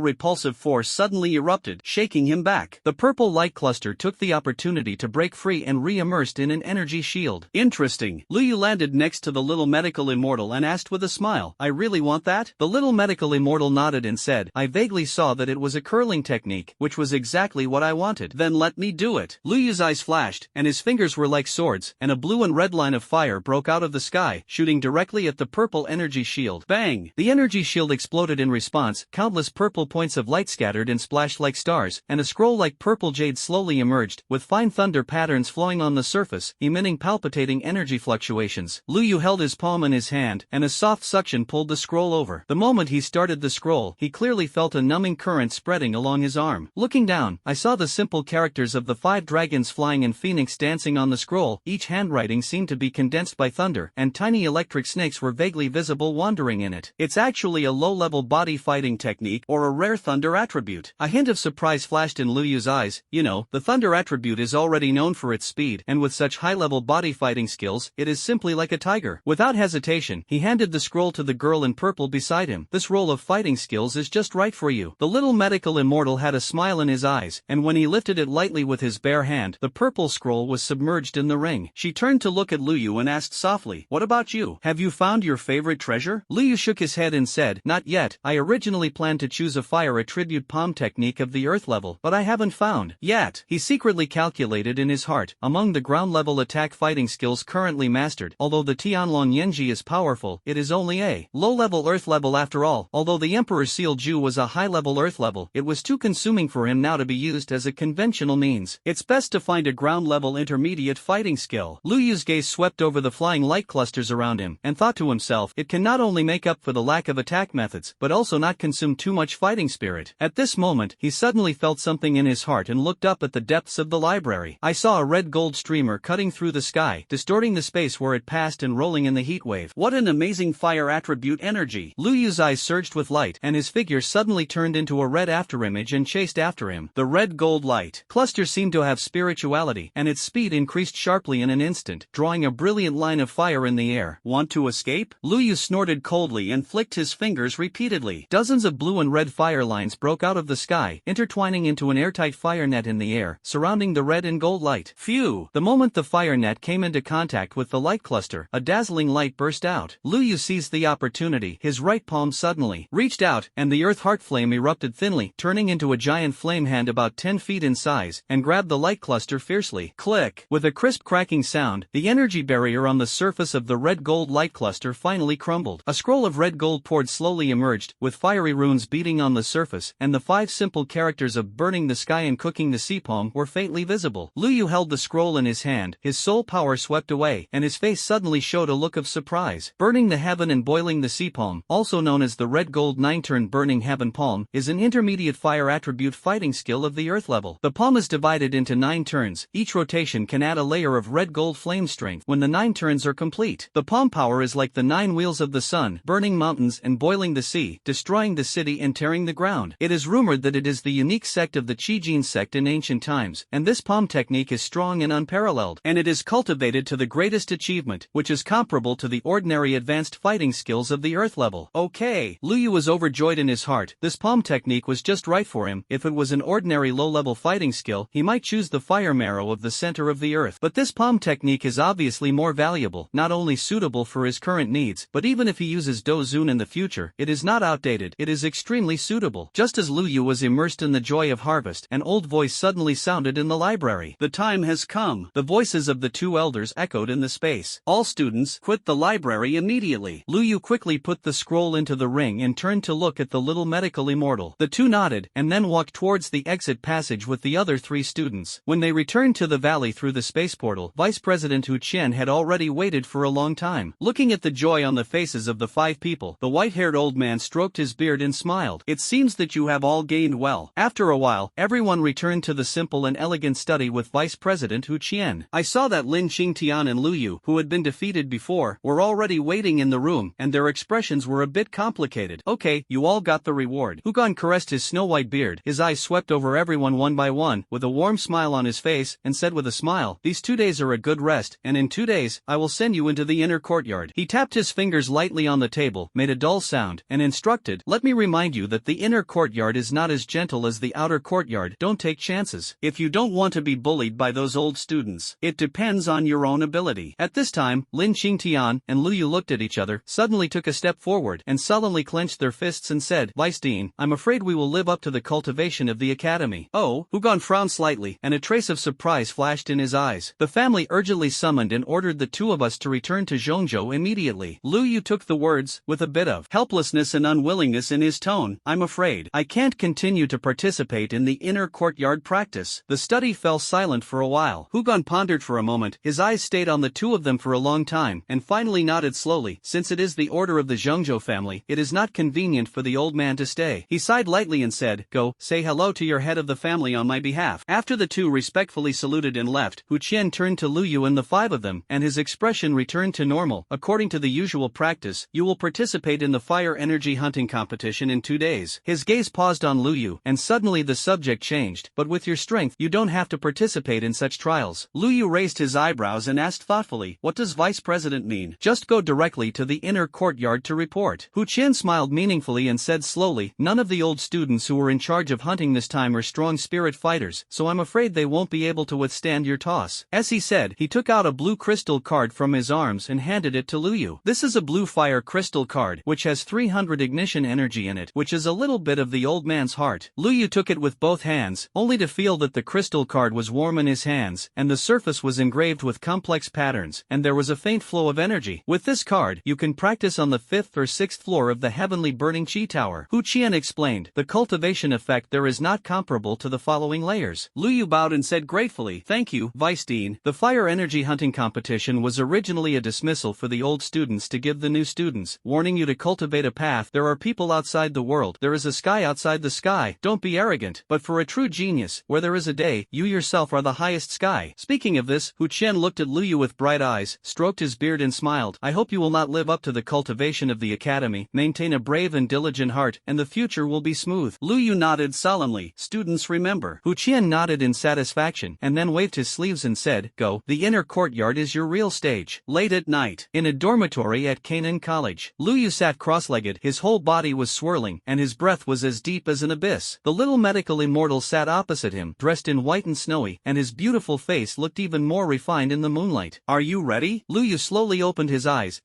repulsive force suddenly erupted, shaking him back. The purple light cluster took the opportunity to break free and re-immersed in an energy shield. Interesting. Lu Yu landed next to the little medical immortal and asked with a smile, I really want that? The little medical immortal nodded and said, I vaguely saw that it was a curling technique, which was exactly what I wanted. Then let me do it. Lu Yu's eyes flashed, and his fingers were like swords, and a blue and red line of fire broke out of the sky, shooting directly at the purple energy shield. Bang! The energy shield exploded in response, countless purple points of light scattered and splashed like stars, and a scroll like purple jade slowly emerged, with fine thunder patterns flowing on the surface, emitting palpitating energy fluctuations. Lu Yu held his palm in his hand, and a soft suction pulled the scroll over. The moment he started the scroll, he clearly felt a numbing current spreading along his arm. Looking down, I saw the simple characters of the 5 dragons flying and phoenix dancing on the scroll. Each handwriting seemed to be condensed by thunder, and tiny electric snakes were vaguely visible wandering in it. It's actually a low-level body fighting technique, or a rare thunder attribute. A hint of surprise flashed in Lu Yu's eyes. You know, the thunder attribute is already known for its speed, and with such high-level body fighting skills, it is simply like a tiger. Without hesitation, he handed the scroll to the girl in purple beside him. This roll of fighting skills is just right for you. The little medical immortal had a smile in his eyes, and when he lifted it lightly with his bare hand, the purple scroll was submerged in the ring. She turned to look at Lu Yu and asked softly, what about you? Have you found your favorite treasure? Lu Yu shook his head and said, not yet. I originally planned to choose a fire attribute palm technique of the earth level, but I haven't found yet. He secretly calculated in his heart, among the ground level attack fighting skills currently mastered, although the Tianlong Yanji is powerful, it is only a low-level earth level after all. Although the Emperor Seal Ju was a high-level earth level, it was too consuming for him now to be used as a conventional means. It's best to find a ground-level intermediate fighting skill. Lu Yu's gaze swept over the flying light clusters around him, and thought to himself, it can not only make up for the lack of attack methods, but also not consume too much fighting spirit. At this moment, he suddenly felt something in his heart and looked up at the depths of the library. I saw a red-gold streamer cutting through the sky, distorting the space where it passed and rolling in the heat wave. What an amazing fire attribute energy! Lu Yu's eyes surged with light, and his figure suddenly turned into a red afterimage and chased after him. The red-gold light cluster seemed to have spirituality, and its speed increased sharply in an instant, drawing a brilliant line of fire in the air. Want to escape? Lu Yu snorted coldly and flicked his fingers repeatedly. Dozens of blue and red fire lines broke out of the sky, intertwining into an airtight fire net in the air, surrounding the red and gold light. Phew! The moment the fire net came into contact with the light cluster, a dazzling light burst out. Lu Yu seized the opportunity. His right palm suddenly reached out, and the earth heart flame erupted thinly, turning into a giant flame hand about 10 feet in size, and grabbed the light cluster fiercely. Click! With a crisp cracking sound, the energy barrier on the surface of the red-gold light cluster finally crumbled. A scroll of red gold poured slowly emerged, with fiery runes beating on the surface, and the 5 simple characters of burning the sky and cooking the sea palm were faintly visible. Lu Yu held the scroll in his hand, his soul power swept away, and his face suddenly showed a look of surprise. Burning the heaven and boiling the sea palm, also known as the red gold 9-turn burning heaven palm, is an intermediate fire attribute fighting skill of the earth level. The palm is divided into 9 turns. Each rotation can add a layer of red gold flame strength. When the 9 turns are complete, the palm power is like the 9 wheels of the sun, burning mountains and boiling the sea, destroying the city and tearing the ground. It is rumored that it is the unique sect of the Qijin sect in ancient times, and this palm technique is strong and unparalleled, and it is cultivated to the greatest achievement, which is comparable to the ordinary advanced fighting skills of the earth level. Okay. Lu Yu was overjoyed in his heart. This palm technique was just right for him. If it was an ordinary low-level fighting skill, he might choose the fire marrow of the center of the earth. But this palm technique is obviously more valuable, not only suitable for his current needs, but even if he uses Do Zun in the future, it is not outdated, it is extremely suitable. Just as Lu Yu was immersed in the joy of harvest, an old voice suddenly suddenly sounded in the library. The time has come. The voices of the two elders echoed in the space. All students, quit the library immediately. Lu Yu quickly put the scroll into the ring and turned to look at the little medical immortal. The two nodded, and then walked towards the exit passage with the other 3 students. When they returned to the valley through the space portal, Vice President Hu Qian had already waited for a long time. Looking at the joy on the faces of the 5 people, the white-haired old man stroked his beard and smiled. It seems that you have all gained well. After a while, everyone returned to the simple and elegant study with Vice President Hu Qian. I saw that Lin Qingtian and Lu Yu, who had been defeated before, were already waiting in the room, and their expressions were a bit complicated. Okay, you all got the reward. Hugon caressed his snow-white beard, his eyes swept over everyone one by one, with a warm smile on his face, and said with a smile, "These 2 days are a good rest, and in 2 days, I will send you into the inner courtyard." He tapped his fingers lightly on the table, made a dull sound, and instructed, "Let me remind you that the inner courtyard is not as gentle as the outer courtyard. Don't take chances. If you don't want to be bullied by those old students, it depends on your own ability." At this time, Lin Qingtian and Lu Yu looked at each other, suddenly took a step forward, and sullenly clenched their fists and said, "Vice Dean, I'm afraid we will live up to the cultivation of the academy." Oh, Hugon frowned slightly, and a trace of surprise flashed in his eyes. The family urgently summoned and ordered the 2 of us to return to Zhongzhou immediately. Lu Yu took the words, with a bit of helplessness and unwillingness in his tone. "I'm afraid I can't continue to participate in the inner courtyard practice." The study fell silent for a while. Hugon pondered for a moment, his eyes stayed on the 2 of them for a long time, and finally nodded slowly. Since it is the order of the Zhongzhou family, it is not convenient for the old man to stay. He sighed lightly and said, "Go, say hello to your head of the family on my behalf." After the 2 respectfully saluted and left, Hu Qian turned to Lu Yu and the 5 of them, and his expression returned to normal. "According to the usual practice, you will participate in the fire energy hunting competition in 2 days." His gaze paused on Lu Yu, and suddenly the subject changed. "But with your strength, you don't have to participate in such trials." Lu Yu raised his eyebrows and asked thoughtfully, "What does Vice President mean?" "Just go directly to the inner courtyard to report." Hu Qian smiled meaningfully and said slowly, "None of the old students who were in charge of hunting this time are strong spirit fighters, so I'm afraid they won't be able to withstand your toss." As he said, he took out a blue crystal card from his arms and handed it to Lu Yu. "This is a blue fire crystal card, which has 300 ignition energy in it, which is a little bit of the old man's heart." Lu Yu took it with both hands, only to feel that the crystal card was warm in his hands, and the surface was engraved with complex patterns, and there was a faint flow of energy. "With this card, you can practice on the 5th or 6th floor of the heavenly burning chi tower." Hu Qian explained, "The cultivation effect there is not comparable to the following layers." Lu Yu bowed and said gratefully, "Thank you, Vice Dean." The fire energy hunting competition was originally a dismissal for the old students to give the new students, warning you to cultivate a path. There are people outside the world, there is a sky outside the sky, don't be arrogant. But for a true genius, where there is a day, you yourself are the highest sky. Speaking of this, Hu Qian looked at Lu Yu with bright eyes, stroked his beard and smiled. "I hope you will not live up to the cultivation of the academy, maintain a brave and diligent heart, and the future will be smooth." Lu Yu nodded solemnly. "Students remember." Hu Qian nodded in satisfaction, and then waved his sleeves and said, "Go, the inner courtyard is your real stage." Late at night, in a dormitory at Canaan College, Lu Yu sat cross-legged, his whole body was swirling, and his breath was as deep as an abyss. The little medical immortal sat opposite him, dressed in white and snowy, and his beautiful face looked even more refined in the moonlight. "Are you ready?" Lu Yu slowly opened his eyes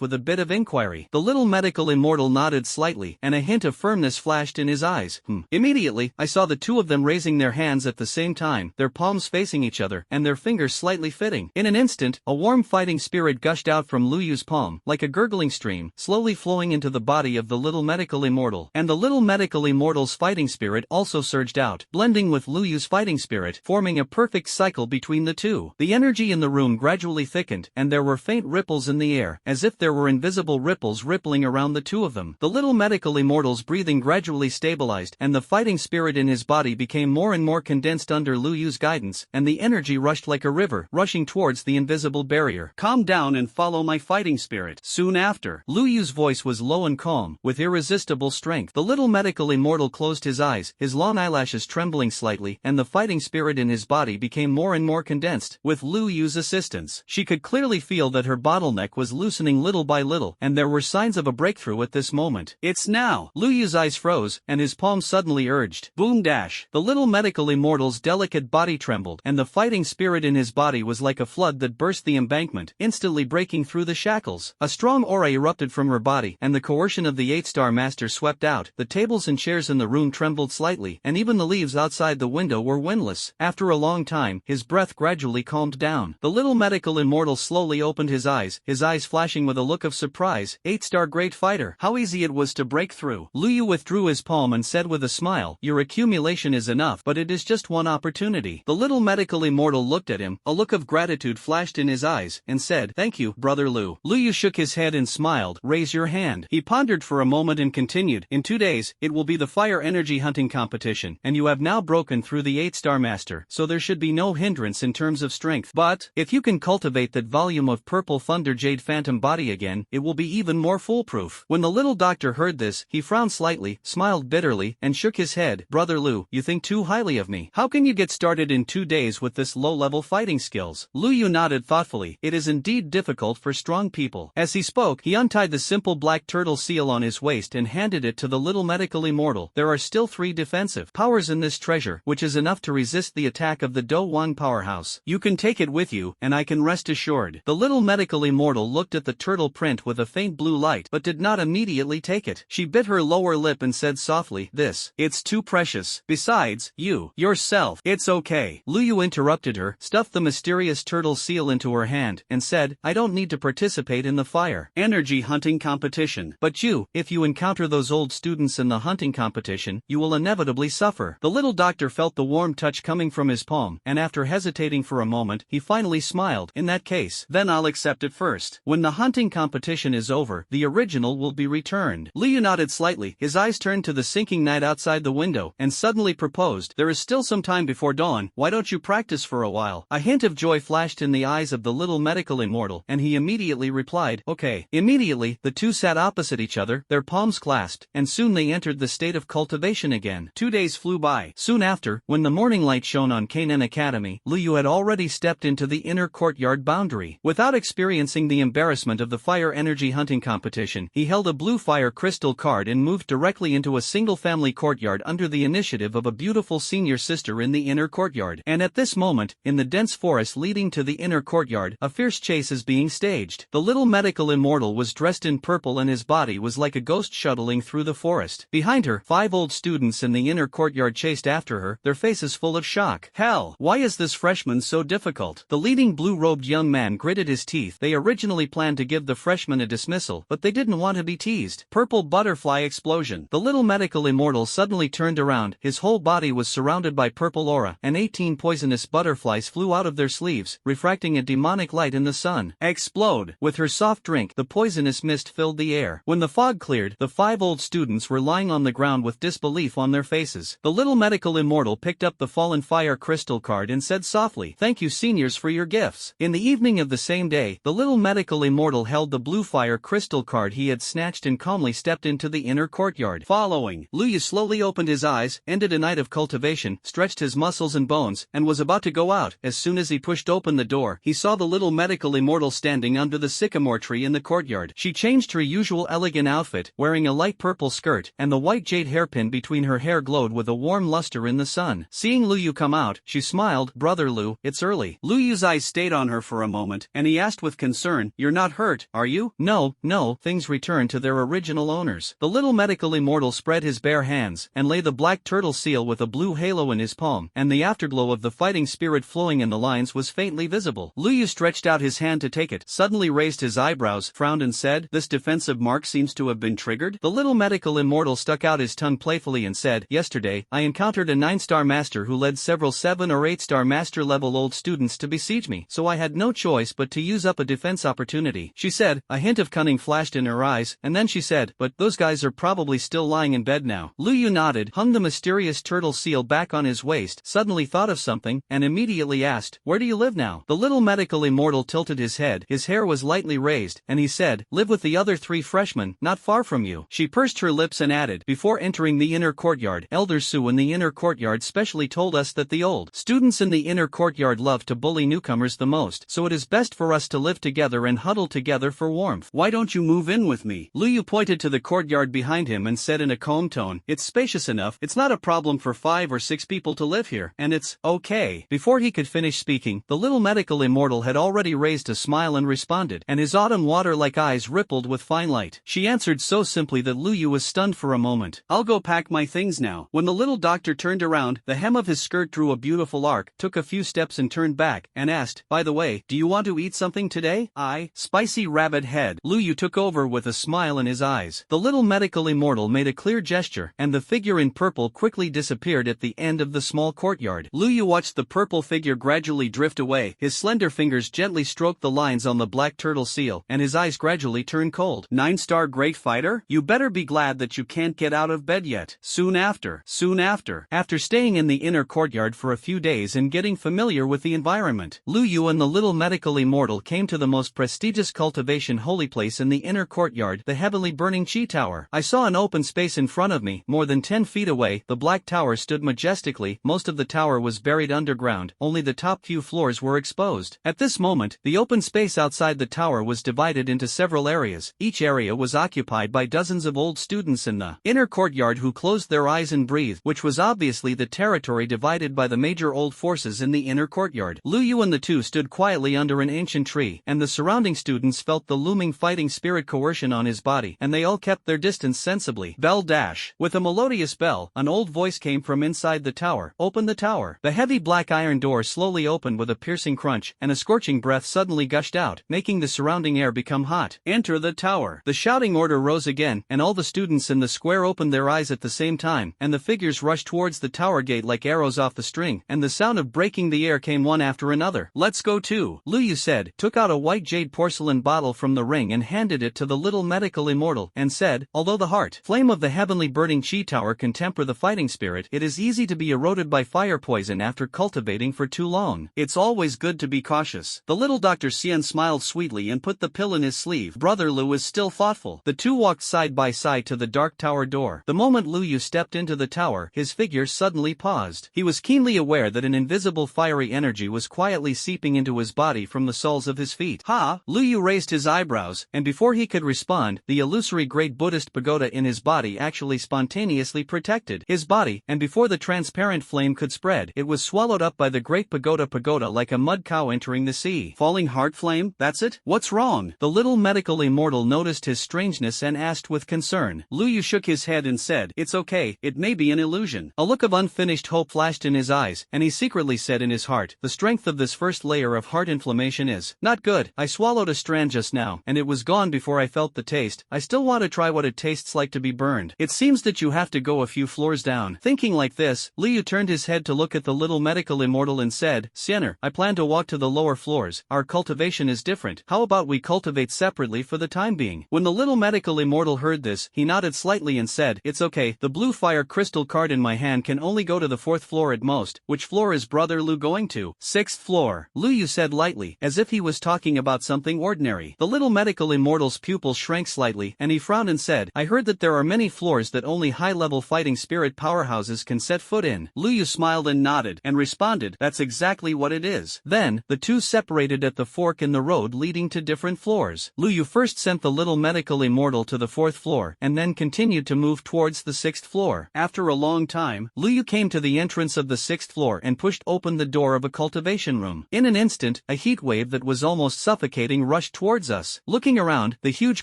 with a bit of inquiry. The little medical immortal nodded slightly, and a hint of firmness flashed in his eyes. Immediately, I saw the 2 of them raising their hands at the same time, their palms facing each other, and their fingers slightly fitting. In an instant, a warm fighting spirit gushed out from Lu Yu's palm, like a gurgling stream, slowly flowing into the body of the little medical immortal. And the little medical immortal's fighting spirit also surged out, blending with Lu Yu's fighting spirit, forming a perfect cycle between the 2. The energy in the room gradually thickened, and there were faint ripples in the air, as if there were invisible ripples rippling around the 2 of them. The little medical immortal's breathing gradually stabilized, and the fighting spirit in his body became more and more condensed under Lu Yu's guidance, and the energy rushed like a river, rushing towards the invisible barrier. "Calm down and follow my fighting spirit." Soon after, Lu Yu's voice was low and calm, with irresistible strength. The little medical immortal closed his eyes, his long eyelashes trembling slightly, and the fighting spirit in his body became more and more condensed. With Lu Yu's assistance, she could clearly feel that her bottleneck was loosening little by little, and there were signs of a breakthrough at this moment. "It's now!" Lu Yu's eyes froze, and his palms suddenly urged. Boom dash! The little medical immortal's delicate body trembled, and the fighting spirit in his body was like a flood that burst the embankment, instantly breaking through the shackles. A strong aura erupted from her body, and the coercion of the 8-star master swept out. The tables and chairs in the room trembled slightly, and even the leaves outside the window window were windless. After a long time, his breath gradually calmed down. The little medical immortal slowly opened his eyes flashing with a look of surprise. 8-star great fighter. How easy it was to break through. Lu Yu withdrew his palm and said with a smile, your accumulation is enough, but it is just one opportunity. The little medical immortal looked at him, a look of gratitude flashed in his eyes, and said, thank you, brother Lu. Lu Yu shook his head and smiled, raise your hand. He pondered for a moment and continued, in 2 days, it will be the fire energy hunting competition, and you have now broken through the 8-star master, so there should be no hindrance in terms of strength. But, if you can cultivate that volume of purple thunder jade phantom body again, it will be even more foolproof. When the little doctor heard this, he frowned slightly, smiled bitterly, and shook his head. Brother Lu, you think too highly of me. How can you get started in 2 days with this low-level fighting skills? Lu Yu nodded thoughtfully. It is indeed difficult for strong people. As he spoke, he untied the simple black turtle seal on his waist and handed it to the little medical immortal. There are still 3 defensive powers in this treasure, which is enough to resist the attack of the Do Wang powerhouse. You can take it with you, and I can rest assured. The little medical immortal looked at the turtle print with a faint blue light, but did not immediately take it. She bit her lower lip and said softly, it's too precious. Besides, yourself, it's okay. Lu Yu interrupted her, stuffed the mysterious turtle seal into her hand, and said, I don't need to participate in the fire energy hunting competition. But if you encounter those old students in the hunting competition, you will inevitably suffer. The little doctor felt the warm touch coming from his palm, and after hesitating for a moment, he finally smiled. In that case, then I'll accept it first. When the hunting competition is over, the original will be returned. Lu Yu nodded slightly, his eyes turned to the sinking night outside the window, and suddenly proposed, there is still some time before dawn, why don't you practice for a while? A hint of joy flashed in the eyes of the little medical immortal, and he immediately replied, okay. Immediately, the two sat opposite each other, their palms clasped, and soon they entered the state of cultivation again. 2 days flew by. Soon after, when the morning light shone on Kainen Academy, Lu Yu had already stepped into the inner courtyard boundary. Without experiencing the embarrassment of the fire energy hunting competition, he held a blue fire crystal card and moved directly into a single-family courtyard under the initiative of a beautiful senior sister in the inner courtyard. And at this moment, in the dense forest leading to the inner courtyard, a fierce chase is being staged. The little medical immortal was dressed in purple and his body was like a ghost shuttling through the forest. Behind her, 5 old students in the inner courtyard chased after her, their faces full of shock. Hell, why is this freshman so difficult? The leading blue-robed young man gritted his teeth. They originally planned to give the freshman a dismissal, but they didn't want to be teased. Purple butterfly explosion. The little medical immortal suddenly turned around, his whole body was surrounded by purple aura, and 18 poisonous butterflies flew out of their sleeves, refracting a demonic light in the sun. Explode! With her soft drink, the poisonous mist filled the air. When the fog cleared, the 5 old students were lying on the ground with disbelief on their faces. The little medical immortal picked up the fallen fire crystal card and said softly, thank you seniors for your gifts. In the evening of the same day, the little medical immortal held the blue fire crystal card he had snatched and calmly stepped into the inner courtyard. Following, Lu Yu slowly opened his eyes, ended a night of cultivation, stretched his muscles and bones, and was about to go out. As soon as he pushed open the door, he saw the little medical immortal standing under the sycamore tree in the courtyard. She changed her usual elegant outfit, wearing a light purple skirt, and the white jade hairpin between her hair glowed with a warm luster in the sun. Seeing Lu Yu come out, she smiled, brother Lu, it's early. Lu Yu's eyes stayed on her for a moment, and he asked with concern, you're not hurt, are you? No, things returned to their original owners. The little medical immortal spread his bare hands, and lay the black turtle seal with a blue halo in his palm, and the afterglow of the fighting spirit flowing in the lines was faintly visible. Lu Yu stretched out his hand to take it, suddenly raised his eyebrows, frowned and said, this defensive mark seems to have been triggered. The little medical immortal stuck out his tongue playfully and said, yesterday, I encountered a 9-star master who led several 7 or 8-star master level old students to besiege me, so I had no choice but to use up a defense opportunity. She said, a hint of cunning flashed in her eyes, and then she said, but those guys are probably still lying in bed now. Lu Yu nodded, hung the mysterious turtle seal back on his waist, suddenly thought of something, and immediately asked, where do you live now? The little medical immortal tilted his head, his hair was lightly raised, and he said, live with the other 3 freshmen, not far from you. She pursed her lips and added, before entering the inner courtyard, Elder Su in the inner courtyard specially told us that the old students in the inner courtyard love to bully newcomers the most, so it is best for us to live together and huddle together for warmth. Why don't you move in with me? Lu Yu pointed to the courtyard behind him and said in a calm tone, it's spacious enough, it's not a problem for 5 or 6 people to live here, and it's okay. Before he could finish speaking, the little medical immortal had already raised a smile and responded, and his autumn water-like eyes rippled with fine light. She answered so simply that Lu Yu was stunned for a moment. I'll go pack my things now. When the little doctor turned around around, the hem of his skirt drew a beautiful arc, took a few steps and turned back, and asked, "By the way, do you want to eat something today?" Spicy rabbit head. Lu Yu took over with a smile in his eyes. The little medical immortal made a clear gesture, and the figure in purple quickly disappeared at the end of the small courtyard. Lu Yu watched the purple figure gradually drift away, his slender fingers gently stroked the lines on the black turtle seal, and his eyes gradually turned cold. 9-star great fighter? You better be glad that you can't get out of bed yet. Soon after, after staying in the inner courtyard for a few days and getting familiar with the environment, Lu Yu and the little medical immortal came to the most prestigious cultivation holy place in the inner courtyard, the heavenly burning chi tower. I saw an open space in front of me, more than 10 feet away. The black tower stood majestically. Most of the tower was buried underground, only the top few floors were exposed. At this moment, the open space outside the tower was divided into several areas. Each area was occupied by dozens of old students in the inner courtyard who closed their eyes and breathed, which was obviously the territory divided by the major old forces in the inner courtyard. Lu Yu and the two stood quietly under an ancient tree, and the surrounding students felt the looming fighting spirit coercion on his body, and they all kept their distance sensibly. Bell dash. With a melodious bell, an old voice came from inside the tower. Open the tower. The heavy black iron door slowly opened with a piercing crunch, and a scorching breath suddenly gushed out, making the surrounding air become hot. Enter the tower. The shouting order rose again, and all the students in the square opened their eyes at the same time, and the figures rushed towards the tower gate like arrows off the string, and the sound of breaking the air came one after another. Let's go too, Lu Yu said, took out a white jade porcelain bottle from the ring and handed it to the little medical immortal, and said, although the heart flame of the heavenly burning chi tower can temper the fighting spirit, it is easy to be eroded by fire poison after cultivating for too long. It's always good to be cautious. The little Dr. Xian smiled sweetly and put the pill in his sleeve. Brother Lu is still thoughtful. The two walked side by side to the dark tower door. The moment Lu Yu stepped into the tower, his figure suddenly paused. He was keenly aware that an invisible fiery energy was quietly seeping into his body from the soles of his feet. Ha! Lu Yu raised his eyebrows, and before he could respond, the illusory great Buddhist pagoda in his body actually spontaneously protected his body, and before the transparent flame could spread, it was swallowed up by the great pagoda like a mud cow entering the sea. Falling heart flame? That's it? What's wrong? The little medical immortal noticed his strangeness and asked with concern. Lu Yu shook his head and said, it's okay, it may be an illusion. A look of unfinished hope flashed in his eyes, and he secretly said in his heart, the strength of this first layer of heart inflammation is not good. I swallowed a strand just now, and it was gone before I felt the taste. I still want to try what it tastes like to be burned. It seems that you have to go a few floors down. Thinking like this, Lu Yu turned his head to look at the little medical immortal and said, Siener, I plan to walk to the lower floors. Our cultivation is different. How about we cultivate separately for the time being? When the little medical immortal heard this, he nodded slightly and said, it's okay, the blue fire crystal card in my hand can only go to the 4th floor at most. Which floor is Brother Lu going to? 6th floor, Lu Yu said lightly, as if he was talking about something ordinary. The little medical immortal's pupil shrank slightly, and he frowned and said, I heard that there are many floors that only high-level fighting spirit powerhouses can set foot in. Lu Yu smiled and nodded, and responded, that's exactly what it is. Then, the two separated at the fork in the road leading to different floors. Lu Yu first sent the little medical immortal to the 4th floor, and then continued to move towards the 6th floor. After a long time, Lu Yu came to the entrance of the 6th floor and pushed open the door of a cultivation room. In an instant, a heat wave that was almost suffocating rushed towards us. Looking around, the huge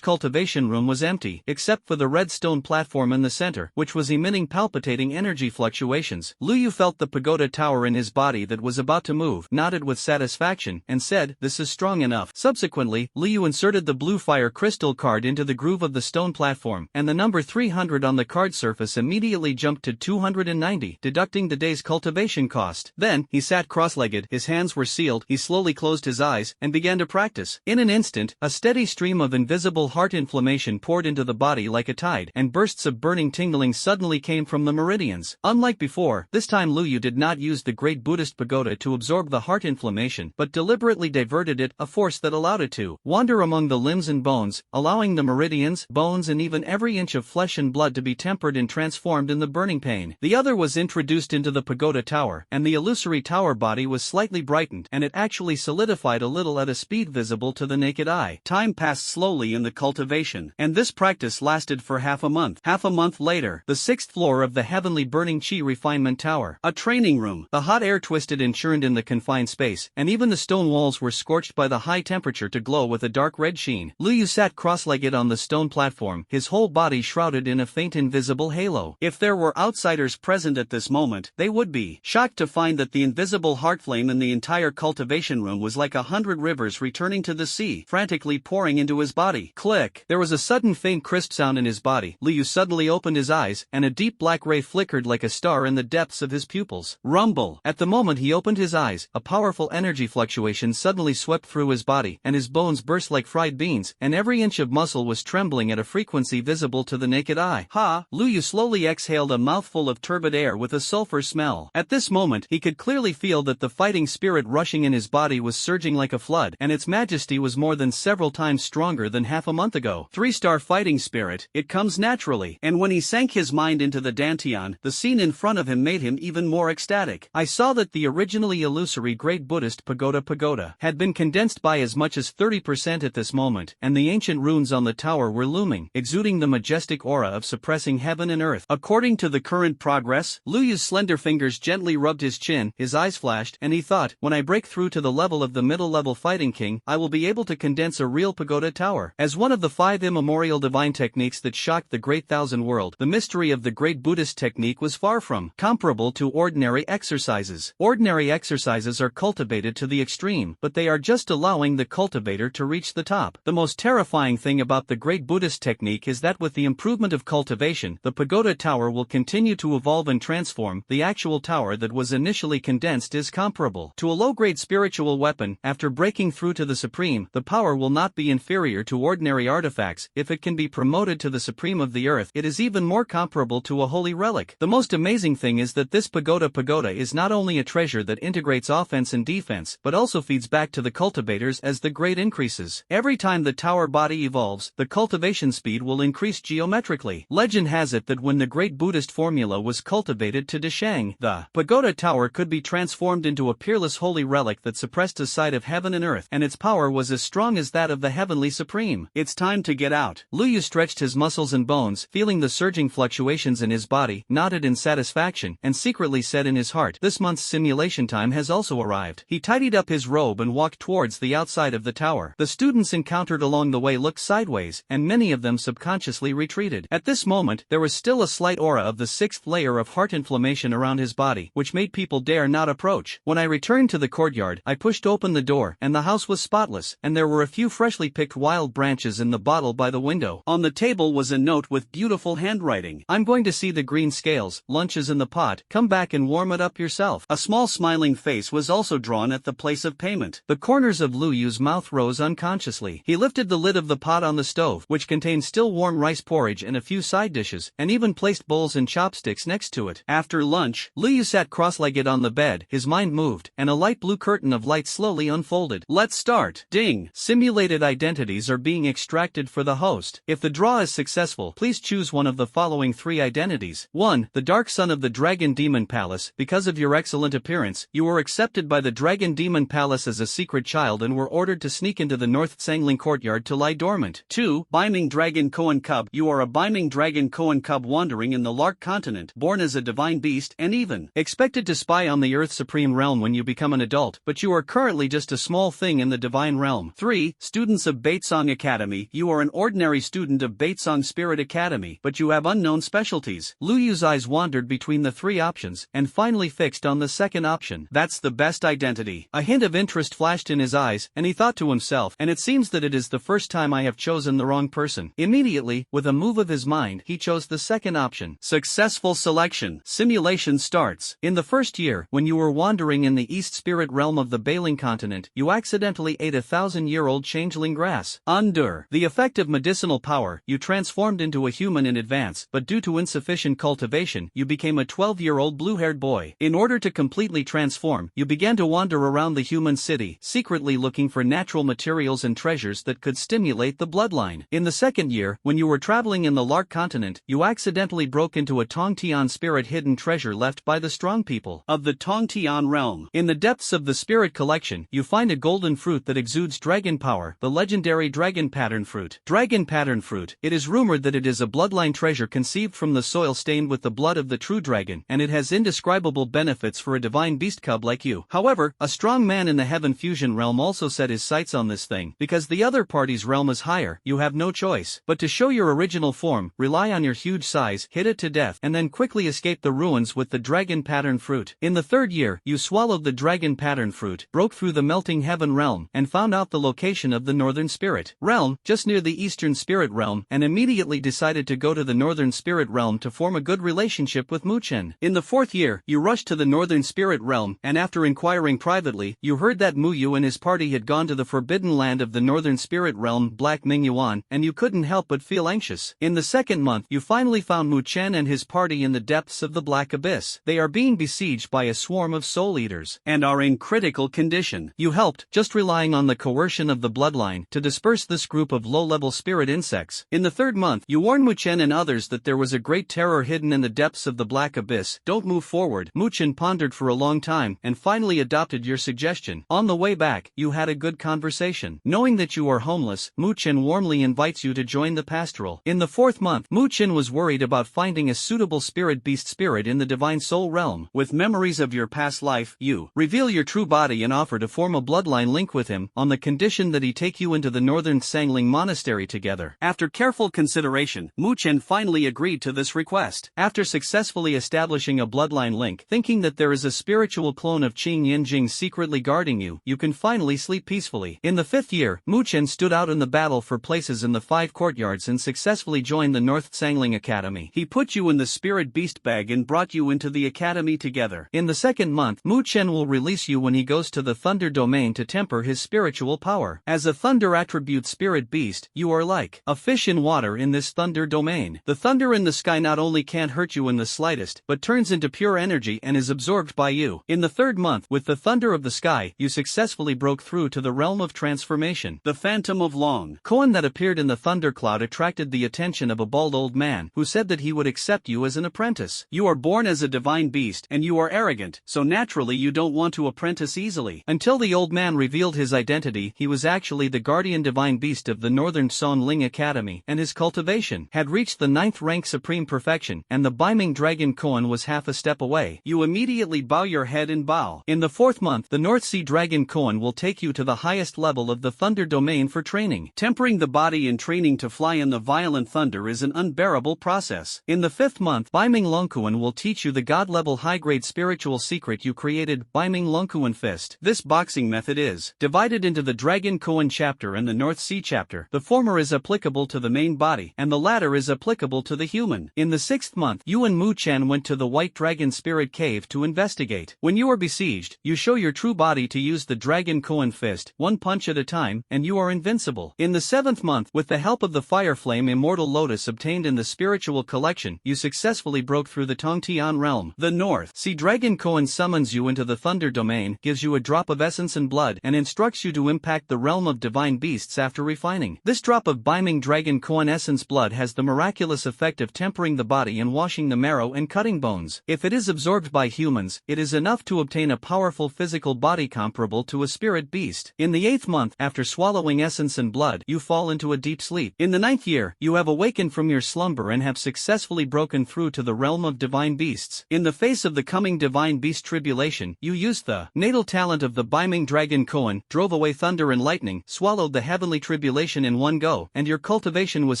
cultivation room was empty, except for the red stone platform in the center, which was emitting palpitating energy fluctuations. Lu Yu felt the pagoda tower in his body that was about to move, nodded with satisfaction, and said, this is strong enough. Subsequently, Lu Yu inserted the blue fire crystal card into the groove of the stone platform, and the number 300 on the card surface immediately jumped to 290, deducting the day's cultivation cost. Then, he sat cross-legged, his hands were sealed, he slowly closed his eyes, and began to practice. In an instant, a steady stream of invisible heart inflammation poured into the body like a tide, and bursts of burning tingling suddenly came from the meridians. Unlike before, this time Lu Yu did not use the great Buddhist pagoda to absorb the heart inflammation, but deliberately diverted it, a force that allowed it to wander among the limbs and bones, allowing the meridians, bones and even every inch of flesh and blood to be tempered and transformed in the burning pain. The other was introduced into the pagoda tower, and the illusory tower body was slightly brightened, and it actually solidified a little at a speed visible to the naked eye. Time passed slowly in the cultivation, and this practice lasted for half a month. Half a month later, the 6th floor of the heavenly burning chi refinement tower, a training room. The hot air twisted and churned in the confined space, and even the stone walls were scorched by the high temperature to glow with a dark red sheen. Lu Yu sat cross-legged on the stone platform, his whole body shrouded in a faint invisible halo. If there were outsiders present at this this moment, they would be shocked to find that the invisible heart flame in the entire cultivation room was like 100 rivers returning to the sea, frantically pouring into his body. Click! There was a sudden faint crisp sound in his body. Liu suddenly opened his eyes, and a deep black ray flickered like a star in the depths of his pupils. Rumble! At the moment he opened his eyes, a powerful energy fluctuation suddenly swept through his body, and his bones burst like fried beans, and every inch of muscle was trembling at a frequency visible to the naked eye. Ha! Liu slowly exhaled a mouthful of turbid air with a sulfur smell. At this moment, he could clearly feel that the fighting spirit rushing in his body was surging like a flood, and its majesty was more than several times stronger than half a month ago. 3-star fighting spirit, it comes naturally. And when he sank his mind into the dantian, the scene in front of him made him even more ecstatic. I saw that the originally illusory great Buddhist pagoda had been condensed by as much as 30% at this moment, and the ancient runes on the tower were looming, exuding the majestic aura of suppressing heaven and earth. According to the current progress, Luyu's slender fingers gently rubbed his chin, his eyes flashed, and he thought, when I break through to the level of the middle-level fighting king, I will be able to condense a real pagoda tower. As one of the 5 immemorial divine techniques that shocked the great thousand world, the mystery of the great Buddhist technique was far from comparable to ordinary exercises. Ordinary exercises are cultivated to the extreme, but they are just allowing the cultivator to reach the top. The most terrifying thing about the great Buddhist technique is that with the improvement of cultivation, the pagoda tower will continue to evolve and transform. The actual tower that was initially condensed is comparable to a low-grade spiritual weapon. After breaking through to the supreme, the power will not be inferior to ordinary artifacts. If it can be promoted to the supreme of the earth, it is even more comparable to a holy relic. The most amazing thing is that this pagoda is not only a treasure that integrates offense and defense, but also feeds back to the cultivators as the grade increases. Every time the tower body evolves, the cultivation speed will increase geometrically. Legend has it that when the great Buddhist formula was cultivated to Deshang, the pagoda tower could be transformed into a peerless holy relic that suppressed a sight of heaven and earth, and its power was as strong as that of the heavenly supreme. It's time to get out. Luyu stretched his muscles and bones, feeling the surging fluctuations in his body, nodded in satisfaction, and secretly said in his heart, this month's simulation time has also arrived. He tidied up his robe and walked towards the outside of the tower. The students encountered along the way looked sideways, and many of them subconsciously retreated. At this moment, there was still a slight aura of the 6th layer of heart inflammation around his body, which made people dare not approach. When I returned to the courtyard, I pushed open the door, and the house was spotless, and there were a few freshly picked wild branches in the bottle by the window. On the table was a note with beautiful handwriting. I'm going to see the green scales, lunch is in the pot, come back and warm it up yourself. A small smiling face was also drawn at the place of payment. The corners of Luyu's mouth rose unconsciously. He lifted the lid of the pot on the stove, which contained still warm rice porridge and a few side dishes, and even placed bowls and chopsticks next to it. After lunch, Luyu sat cross-legged on the bed, his mind moved, and a light blue curtain of light slowly unfolded. Let's start. Ding! Simulated identities are being extracted for the host. If the draw is successful, please choose one of the following 3 identities. 1. The Dark Son of the Dragon Demon Palace. Because of your excellent appearance, you were accepted by the Dragon Demon Palace as a secret child and were ordered to sneak into the North Sangling courtyard to lie dormant. 2. Beiming Dragon Koan Cub. You are a Beiming Dragon Koan Cub wandering in the Lark continent, born as a divine beast and even expected to spy on the Earth Supreme Realm when you become an adult, but you are currently just a small thing in the divine realm. 3. Students of Baitsong Academy. You are an ordinary student of Baitsong Spirit Academy, but you have unknown specialties. Luyu's eyes wandered between the 3 options, and finally fixed on the second option. That's the best identity. A hint of interest flashed in his eyes, and he thought to himself, and it seems that it is the first time I have chosen the wrong person. Immediately, with a move of his mind, he chose the second option. Successful selection. Simulation starts. In the first year, when you were wandering in the East Spirit realm of the Bailing continent, you accidentally ate 1,000-year-old changeling grass. Under the effect of medicinal power, you transformed into a human in advance, but due to insufficient cultivation, you became a 12-year-old blue-haired boy. In order to completely transform, you began to wander around the human city, secretly looking for natural materials and treasures that could stimulate the bloodline. In the second year, when you were traveling in the Lark continent, you accidentally broke into a Tongtian spirit hidden treasure left by the strong people of the Tongtian realm. In the depths of the spirit collection, you find a golden fruit that exudes dragon power, the legendary dragon pattern fruit. Dragon pattern fruit. It is rumored that it is a bloodline treasure conceived from the soil stained with the blood of the true dragon, and it has indescribable benefits for a divine beast cub like you. However, a strong man in the heaven fusion realm also set his sights on this thing. Because the other party's realm is higher, you have no choice but to show your original form, rely on your huge size, hit it to death, and then quickly escape inspect the ruins with the dragon pattern fruit. In the third year, you swallowed the dragon pattern fruit, broke through the melting heaven realm, and found out the location of the northern spirit realm, just near the eastern spirit realm, and immediately decided to go to the northern spirit realm to form a good relationship with Muchen. In the fourth year, you rushed to the northern spirit realm, and after inquiring privately, you heard that Muyu and his party had gone to the forbidden land of the northern spirit realm, Black Mingyuan, and you couldn't help but feel anxious. In the second month, you finally found Muchen and his party in the depths of the Black Abyss. They are being besieged by a swarm of soul eaters, and are in critical condition. You helped, just relying on the coercion of the bloodline, to disperse this group of low-level spirit insects. In the third month, you warned Muchen and others that there was a great terror hidden in the depths of the Black Abyss. Don't move forward. Muchen pondered for a long time, and finally adopted your suggestion. On the way back, you had a good conversation. Knowing that you are homeless, Muchen warmly invites you to join the pastoral. In the fourth month, Muchen was worried about finding a suitable spirit beast spirit in the divine soul realm. With memories of your past life, you reveal your true body and offer to form a bloodline link with him, on the condition that he take you into the northern Sangling monastery together. After careful consideration, Muchen finally agreed to this request. After successfully establishing a bloodline link, thinking that there is a spiritual clone of Qing Yinjing secretly guarding you, you can finally sleep peacefully. In the fifth year, Muchen stood out in the battle for places in the 5 courtyards and successfully joined the North Sangling Academy. He put you in the spirit beast bag and brought you into the academy together. In the second month, Muchen will release you when he goes to the thunder domain to temper his spiritual power. As a thunder attribute spirit beast, you are like a fish in water in this thunder domain. The thunder in the sky not only can't hurt you in the slightest, but turns into pure energy and is absorbed by you. In the third month, with the thunder of the sky, you successfully broke through to the realm of transformation. The phantom of Long Koan that appeared in the thundercloud attracted the attention of a bald old man, who said that he would accept you as an apprentice. You are born as a divine beast, and you are arrogant, so naturally you don't want to apprentice easily. Until the old man revealed his identity, he was actually the guardian divine beast of the Northern Son Ling Academy, and his cultivation had reached the 9th rank supreme perfection, and the Biming Dragon Koan was half a step away. You immediately bow your head and bow. In the fourth month, the North Sea Dragon Koan will take you to the highest level of the thunder domain for training. Tempering the body and training to fly in the violent thunder is an unbearable process. In the fifth month, Biming Longkuan will teach you the god-level high-grade spiritual secret you created, Biming Longkuan Fist. This boxing method is divided into the Dragon Koan chapter and the North Sea chapter. The former is applicable to the main body, and the latter is applicable to the human. In the sixth month, you and Muchen went to the White Dragon Spirit Cave to investigate. When you are besieged, you show your true body to use the Dragon Koan Fist, one punch at a time, and you are invincible. In the seventh month, with the help of the Fire Flame Immortal Lotus obtained in the Spiritual Collection, you successfully broke through the Tongtian realm. The North Sea Dragon Koan summons you into the Thunder Domain, gives you a drop of essence and blood, and instructs you to impact the realm of divine beasts after refining. This drop of Biming Dragon Koan essence blood has the miraculous effect of tempering the body and washing the marrow and cutting bones. If it is absorbed by humans, it is enough to obtain a powerful physical body comparable to a spirit beast. In the eighth month, after swallowing essence and blood, you fall into a deep sleep. In the ninth year, you have awakened from your slumber and have successfully broken through to the realm of divine beasts. In the face of the coming divine beast tribulation, you used the natal talent of the Biming Dragon Koan, drove away thunder and lightning, swallowed the heavenly tribulation in one go, and your cultivation was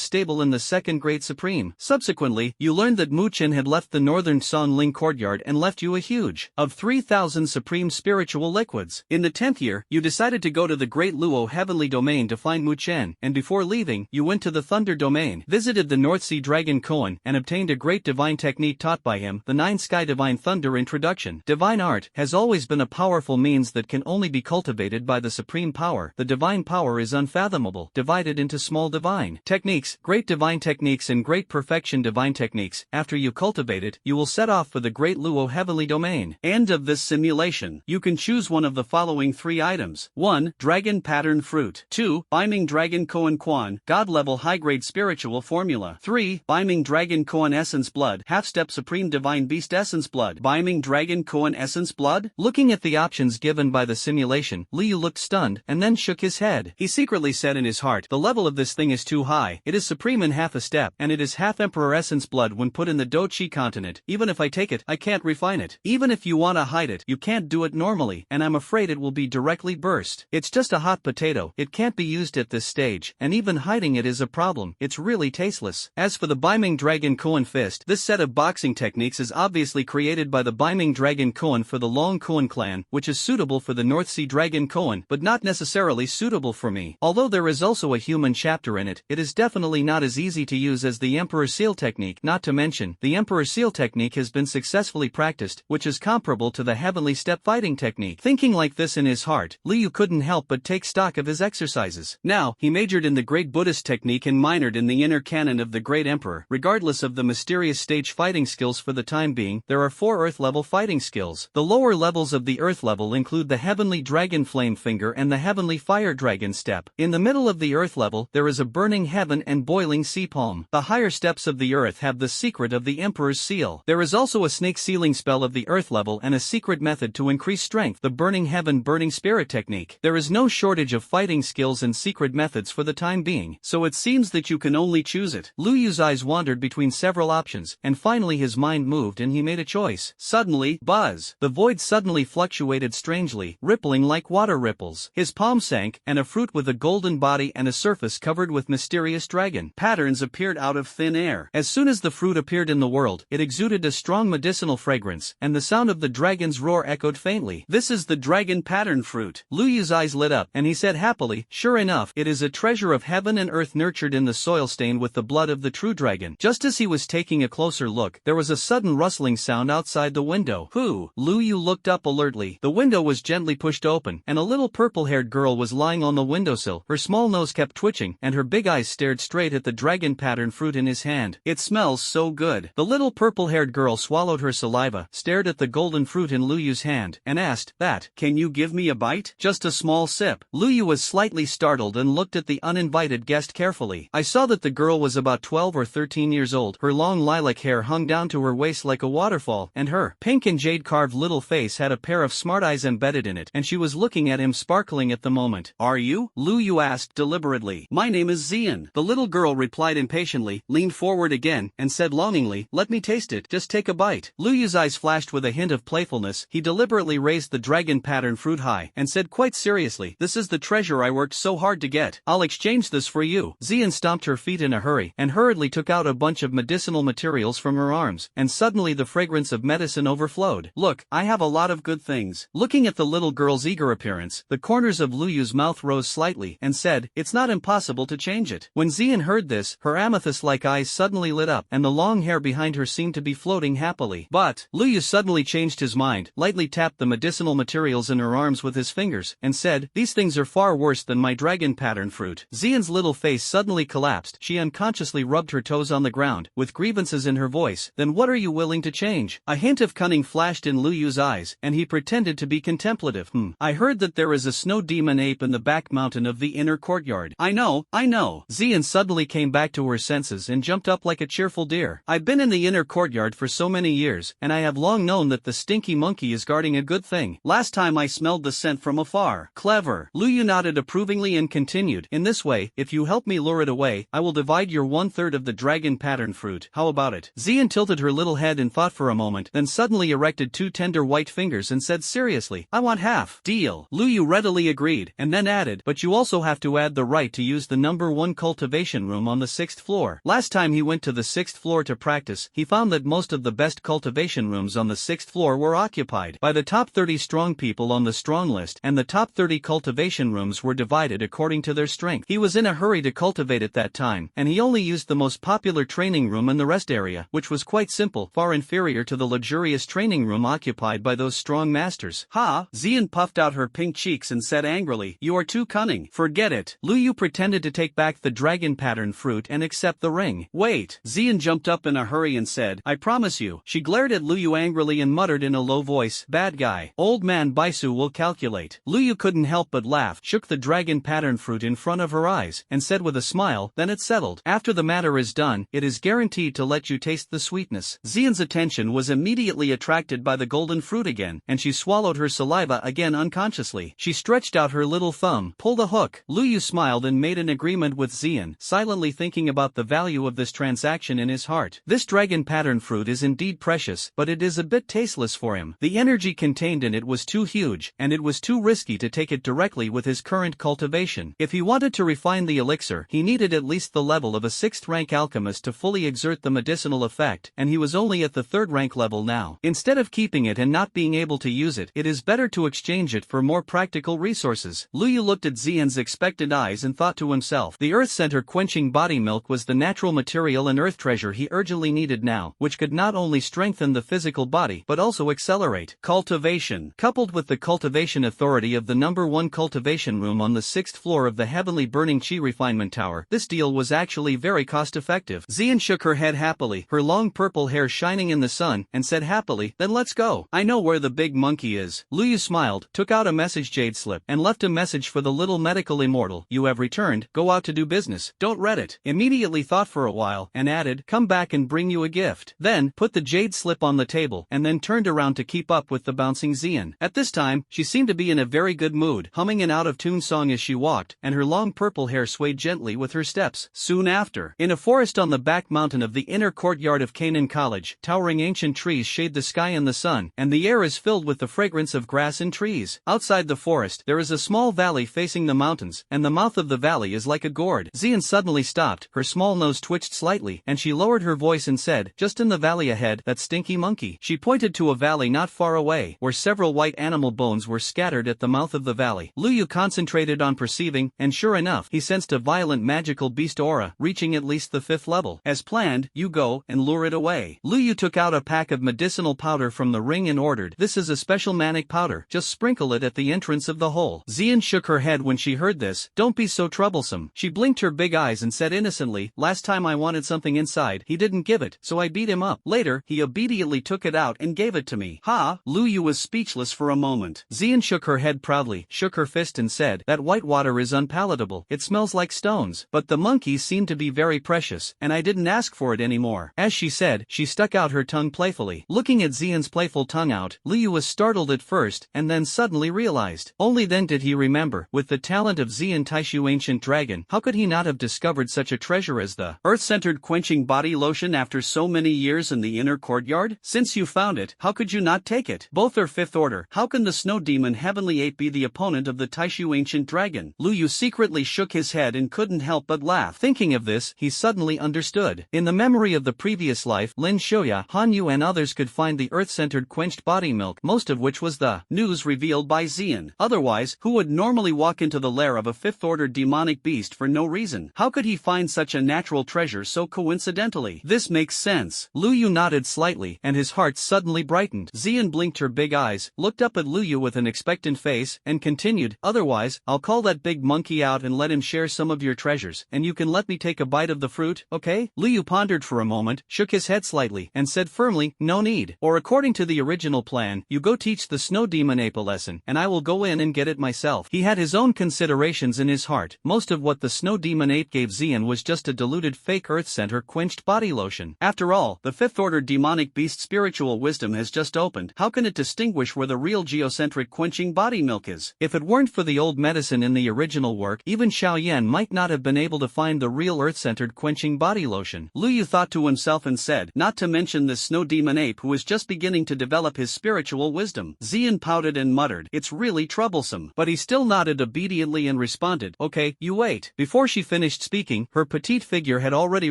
stable in the second grade supreme. Subsequently, you learned that Muchen had left the northern Song Ling courtyard and left you a huge of 3,000 supreme spiritual liquids. In the 10th year, you decided to go to the Great Luo heavenly domain to find Muchen, and before leaving, you went to the Thunder domain, visited the North Sea Dragon Koan, and obtained a great divine technique taught by him, the 9 Sky Divine Thunder Introduction. Divine art has always been a powerful means that can only be cultivated by the supreme power. The divine power is unfathomable, divided into small divine techniques, great divine techniques and great perfection divine techniques. After you cultivate it, you will set off for the Great Luo heavenly domain. End of this simulation. You can choose one of the following 3 items. 1. Dragon Pattern Fruit. 2. Biming Dragon Koan Quan, God-level high-grade spiritual formula. 3. Biming Dragon Koan Essence Blood, half-step Supreme Divine Beast Essence Blood. Biming Dragon Koan Essence Blood? Looking at the options given by the simulation, Liu looked stunned and then shook his head. He secretly said in his heart, the level of this thing is too high. It is supreme in half a step, and it is half Emperor Essence Blood when put in the Do Chi continent. Even if I take it, I can't refine it. Even if you want to hide it, you can't do it normally, and I'm afraid it will be directly burst. It's just a hot potato. It can't be used at this stage, and even hiding it is a problem. It's really tasteless. As for the Biming Dragon Koan Fist, this set of boxing harvesting techniques is obviously created by the Biming Dragon Koan for the Long Koan clan, which is suitable for the North Sea Dragon Koan, but not necessarily suitable for me. Although there is also a human chapter in it, it is definitely not as easy to use as the Emperor Seal technique, not to mention, the Emperor Seal technique has been successfully practiced, which is comparable to the Heavenly Step fighting technique. Thinking like this in his heart, Liu couldn't help but take stock of his exercises. Now, he majored in the Great Buddhist technique and minored in the inner canon of the Great Emperor. Regardless of the mysterious stage fighting skills for the time being, there are 4 Earth-level fighting skills. The lower levels of the Earth level include the Heavenly Dragon Flame Finger and the Heavenly Fire Dragon Step. In the middle of the Earth level, there is a Burning Heaven and Boiling Sea Palm. The higher steps of the Earth have the secret of the Emperor's Seal. There is also a snake sealing spell of the Earth level and a secret method to increase strength, the Burning Heaven Burning Spirit technique. There is no shortage of fighting skills and secret methods for the time being, so it seems that you can only choose it. Lu Yu's eyes wandered between several options, and finally his mind moved and he made a choice. Suddenly, buzz! The void suddenly fluctuated strangely, rippling like water ripples. His palm sank, and a fruit with a golden body and a surface covered with mysterious dragon patterns appeared out of thin air. As soon as the fruit appeared in the world, it exuded a strong medicinal fragrance, and the sound of the dragon's roar echoed faintly. This is the dragon pattern fruit. Lu Yu's eyes lit up, and he said happily, sure enough, it is a treasure of heaven and earth nurtured in the soil stained with the blood of the true dragon. Just as he was taking a closer look, there was a sudden rustling sound outside the window. Who? Lu Yu looked up alertly. The window was gently pushed open, and a little purple-haired girl was lying on the windowsill. Her small nose kept twitching, and her big eyes stared straight at the dragon pattern fruit in his hand. It smells so good. The little purple-haired girl swallowed her saliva, stared at the golden fruit in Lu Yu's hand, and asked, can you give me a bite? Just a small sip. Lu Yu was slightly startled and looked at the uninvited guest carefully. I saw that the girl was about 12 or 13 years old. Her long lilac hair hung down to her waist like a waterfall, and her pink and jade carved little face had a pair of smart eyes embedded in it, and she was looking at him sparkling at the moment. Are you? Lu Yu asked deliberately. My name is Xian. The little girl replied impatiently, leaned forward again, and said longingly, let me taste it, just take a bite. Lu Yu's eyes flashed with a hint of playfulness. He deliberately raised the dragon pattern fruit high, and said quite seriously, this is the treasure I worked so hard to get. I'll exchange this for you. Xian stomped her feet in a hurry, and hurriedly took out a bunch of medicinal materials from her arms, and suddenly the fragrance of medicine overflowed. Look, I have a lot of good things. Looking at the little girl's eager appearance, the corners of Lu Yu's mouth rose slightly, and said, it's not impossible to change it. When Xian heard this, her amethyst-like eyes suddenly lit up, and the long hair behind her seemed to be floating happily. But, Lu Yu suddenly changed his mind, lightly tapped the medicinal materials in her arms with his fingers, and said, these things are far worse than my dragon pattern fruit. Xian's little face suddenly collapsed. She unconsciously rubbed her toes on the ground, with grievances in her voice. Then what are you willing to change? A hint of cunning flashed in Lu Yu's eyes, and he pretended to be contemplative. I heard that there is a snow demon ape in the back mountain of the inner courtyard. I know. Xian suddenly came back to her senses and jumped up like a cheerful deer. I've been in the inner courtyard for so many years, and I have long known that the stinky monkey is guarding a good thing. Last time I smelled the scent from afar. Clever. Lu Yu nodded approvingly and continued, in this way, if you help me lure it away, I will divide your 1/3 of the dragon pattern fruit. How about it? Xian tilted her little head in thought for a moment, then suddenly erected 2 tender white fingers and said seriously, I want half. Deal. Lu Yu readily agreed, and then added, but you also have to add the right to use the number 1 cultivation room on the 6th floor. Last time he went to the 6th floor to practice, he found that most of the best cultivation rooms on the 6th floor were occupied by the top 30 strong people on the strong list, and the top 30 cultivation rooms were divided according to their strength. He was in a hurry to cultivate at that time, and he only used the most popular training room in the rest area, which was quite simple, far inferior to the luxurious training room occupied by those strong masters. Ha! Xian puffed out her pink cheeks and said angrily, you are too cunning. Forget it. Lu Yu pretended to take back the dragon pattern fruit and accept the ring. Wait. Xian jumped up in a hurry and said, I promise you. She glared at Lu Yu angrily and muttered in a low voice, bad guy. Old man Baisu will calculate. Lu Yu couldn't help but laugh, shook the dragon pattern fruit in front of her eyes, and said with a smile, then it's settled. After the matter is done, it is guaranteed to let you taste the sweetness. Xian's attention was immediately attracted by the golden fruit again, and she swallowed her saliva again unconsciously. She stretched out her little thumb, pulled a hook. Lu Yu smiled and made an agreement with Xian, silently thinking about the value of this transaction in his heart. This dragon pattern fruit is indeed precious, but it is a bit tasteless for him. The energy contained in it was too huge, and it was too risky to take it directly with his current cultivation. If he wanted to refine the elixir, he needed at least the level of a 6th rank alchemist to fully exert the medicinal effect, and he was only at the 3rd rank level now. Instead of keeping it and not being able to use it, it is better to exchange it for more practical resources. Lu Yu looked at Xian's expectant eyes and thought to himself, the Earth Center quenching body milk was the natural material and earth treasure he urgently needed now, which could not only strengthen the physical body but also accelerate cultivation. Coupled with the cultivation authority of the #1 cultivation room on the 6th floor of the heavenly burning chi refinement tower, this deal was actually very cost-effective. Xian shook her head happily, her long purple hair shining in the sun, and said happily, then let's go. I know where the big monkey is. Lu Yu smiled, took out a message jade slip, and left a message for the little medical immortal. You have returned, go out to do business, don't read it. Immediately thought for a while, and added, come back and bring you a gift. Then, put the jade slip on the table, and then turned around to keep up with the bouncing Xian. At this time, she seemed to be in a very good mood, humming an out-of-tune song as she walked, and her long purple hair swayed gently with her steps. Soon after, in a forest on the back mountain of the inner courtyard of Canaan College, towering ancient trees shade the sky and the sun, and the air is filled with the fragrance of grass and trees. Outside the forest, there is a small valley facing the mountains, and the mouth of the valley is like a gourd. Xian suddenly stopped, her small nose twitched slightly, and she lowered her voice and said, just in the valley ahead, that stinky monkey. She pointed to a valley not far away, where several white animal bones were scattered at the mouth of the valley. Lu Yu concentrated on perceiving, and sure enough, he sensed a violent magical beast aura, reaching at least the 5th level. As planned, you go, and lure it away. Lu Yu took out a pack of medicinal powder from the ring and ordered, this is a special manic powder, just sprinkle it at the entrance of the hole. Xian shook her head when she heard this, don't be so troublesome. She blinked her big eyes and said innocently, last time I wanted something inside, he didn't give it, so I beat him up. Later, he obediently took it out and gave it to me. Ha! Lu Yu was speechless for a moment. Xian shook her head proudly, shook her fist and said, that white water is unpalatable, it smells like stones, but the monkey seemed to be very precious, and I didn't ask for it anymore. As she said, she stuck out her tongue playfully. Looking at Xian's playful tongue out, Lu Yu was startled at first, and then suddenly realized. Only then did he remember, with the talent of Xian Taishu Ancient Dragon, how could he not have discovered such a treasure as the Earth-Centered Quenching Body Lotion after so many years in the inner courtyard? Since you found it, how could you not take it? Both are 5th order. How can the Snow Demon Heavenly Ape be the opponent of the Taishu Ancient Dragon? Lu Yu secretly shook his head and couldn't help but laugh. Thinking of this, he suddenly understood. In the memory of the previous life, Lin Shoya, Han Yu and others could find the Earth-Centered quenched body milk, most of which was the news revealed by Xian. Otherwise, who would normally walk into the lair of a 5th order demonic beast for no reason? How could he find such a natural treasure so coincidentally? This makes sense. Lu Yu nodded slightly, and his heart suddenly brightened. Xian blinked her big eyes, looked up at Lu Yu with an expectant face, and continued, otherwise, I'll call that big monkey out and let him share some of your treasures, and you can let me take a bite of the fruit, okay? Lu Yu pondered for a moment, shook his head slightly, and said firmly, no need. Or according to the original plan, you go teach the Snow Demon Ape a lesson, and I will go in and get it myself. He had his own considerations in his heart. Most of what the Snow Demon Ape gave Xian was just a diluted fake Earth Center quenched body lotion. After all, the 5th order demonic beast spiritual wisdom has just opened. How can it distinguish where the real geocentric quenching body milk is? If it weren't for the old medicine in the original work, even Xiao Yan might not have been able to find the real Earth-centered quenching body lotion. Lu Yu thought to himself and said, not to mention this Snow Demon Ape who is just beginning to develop his spiritual wisdom. Xian pouted and muttered, it's really troublesome. But he still nodded obediently and responded, okay, you wait. Before she finished speaking, her petite figure had already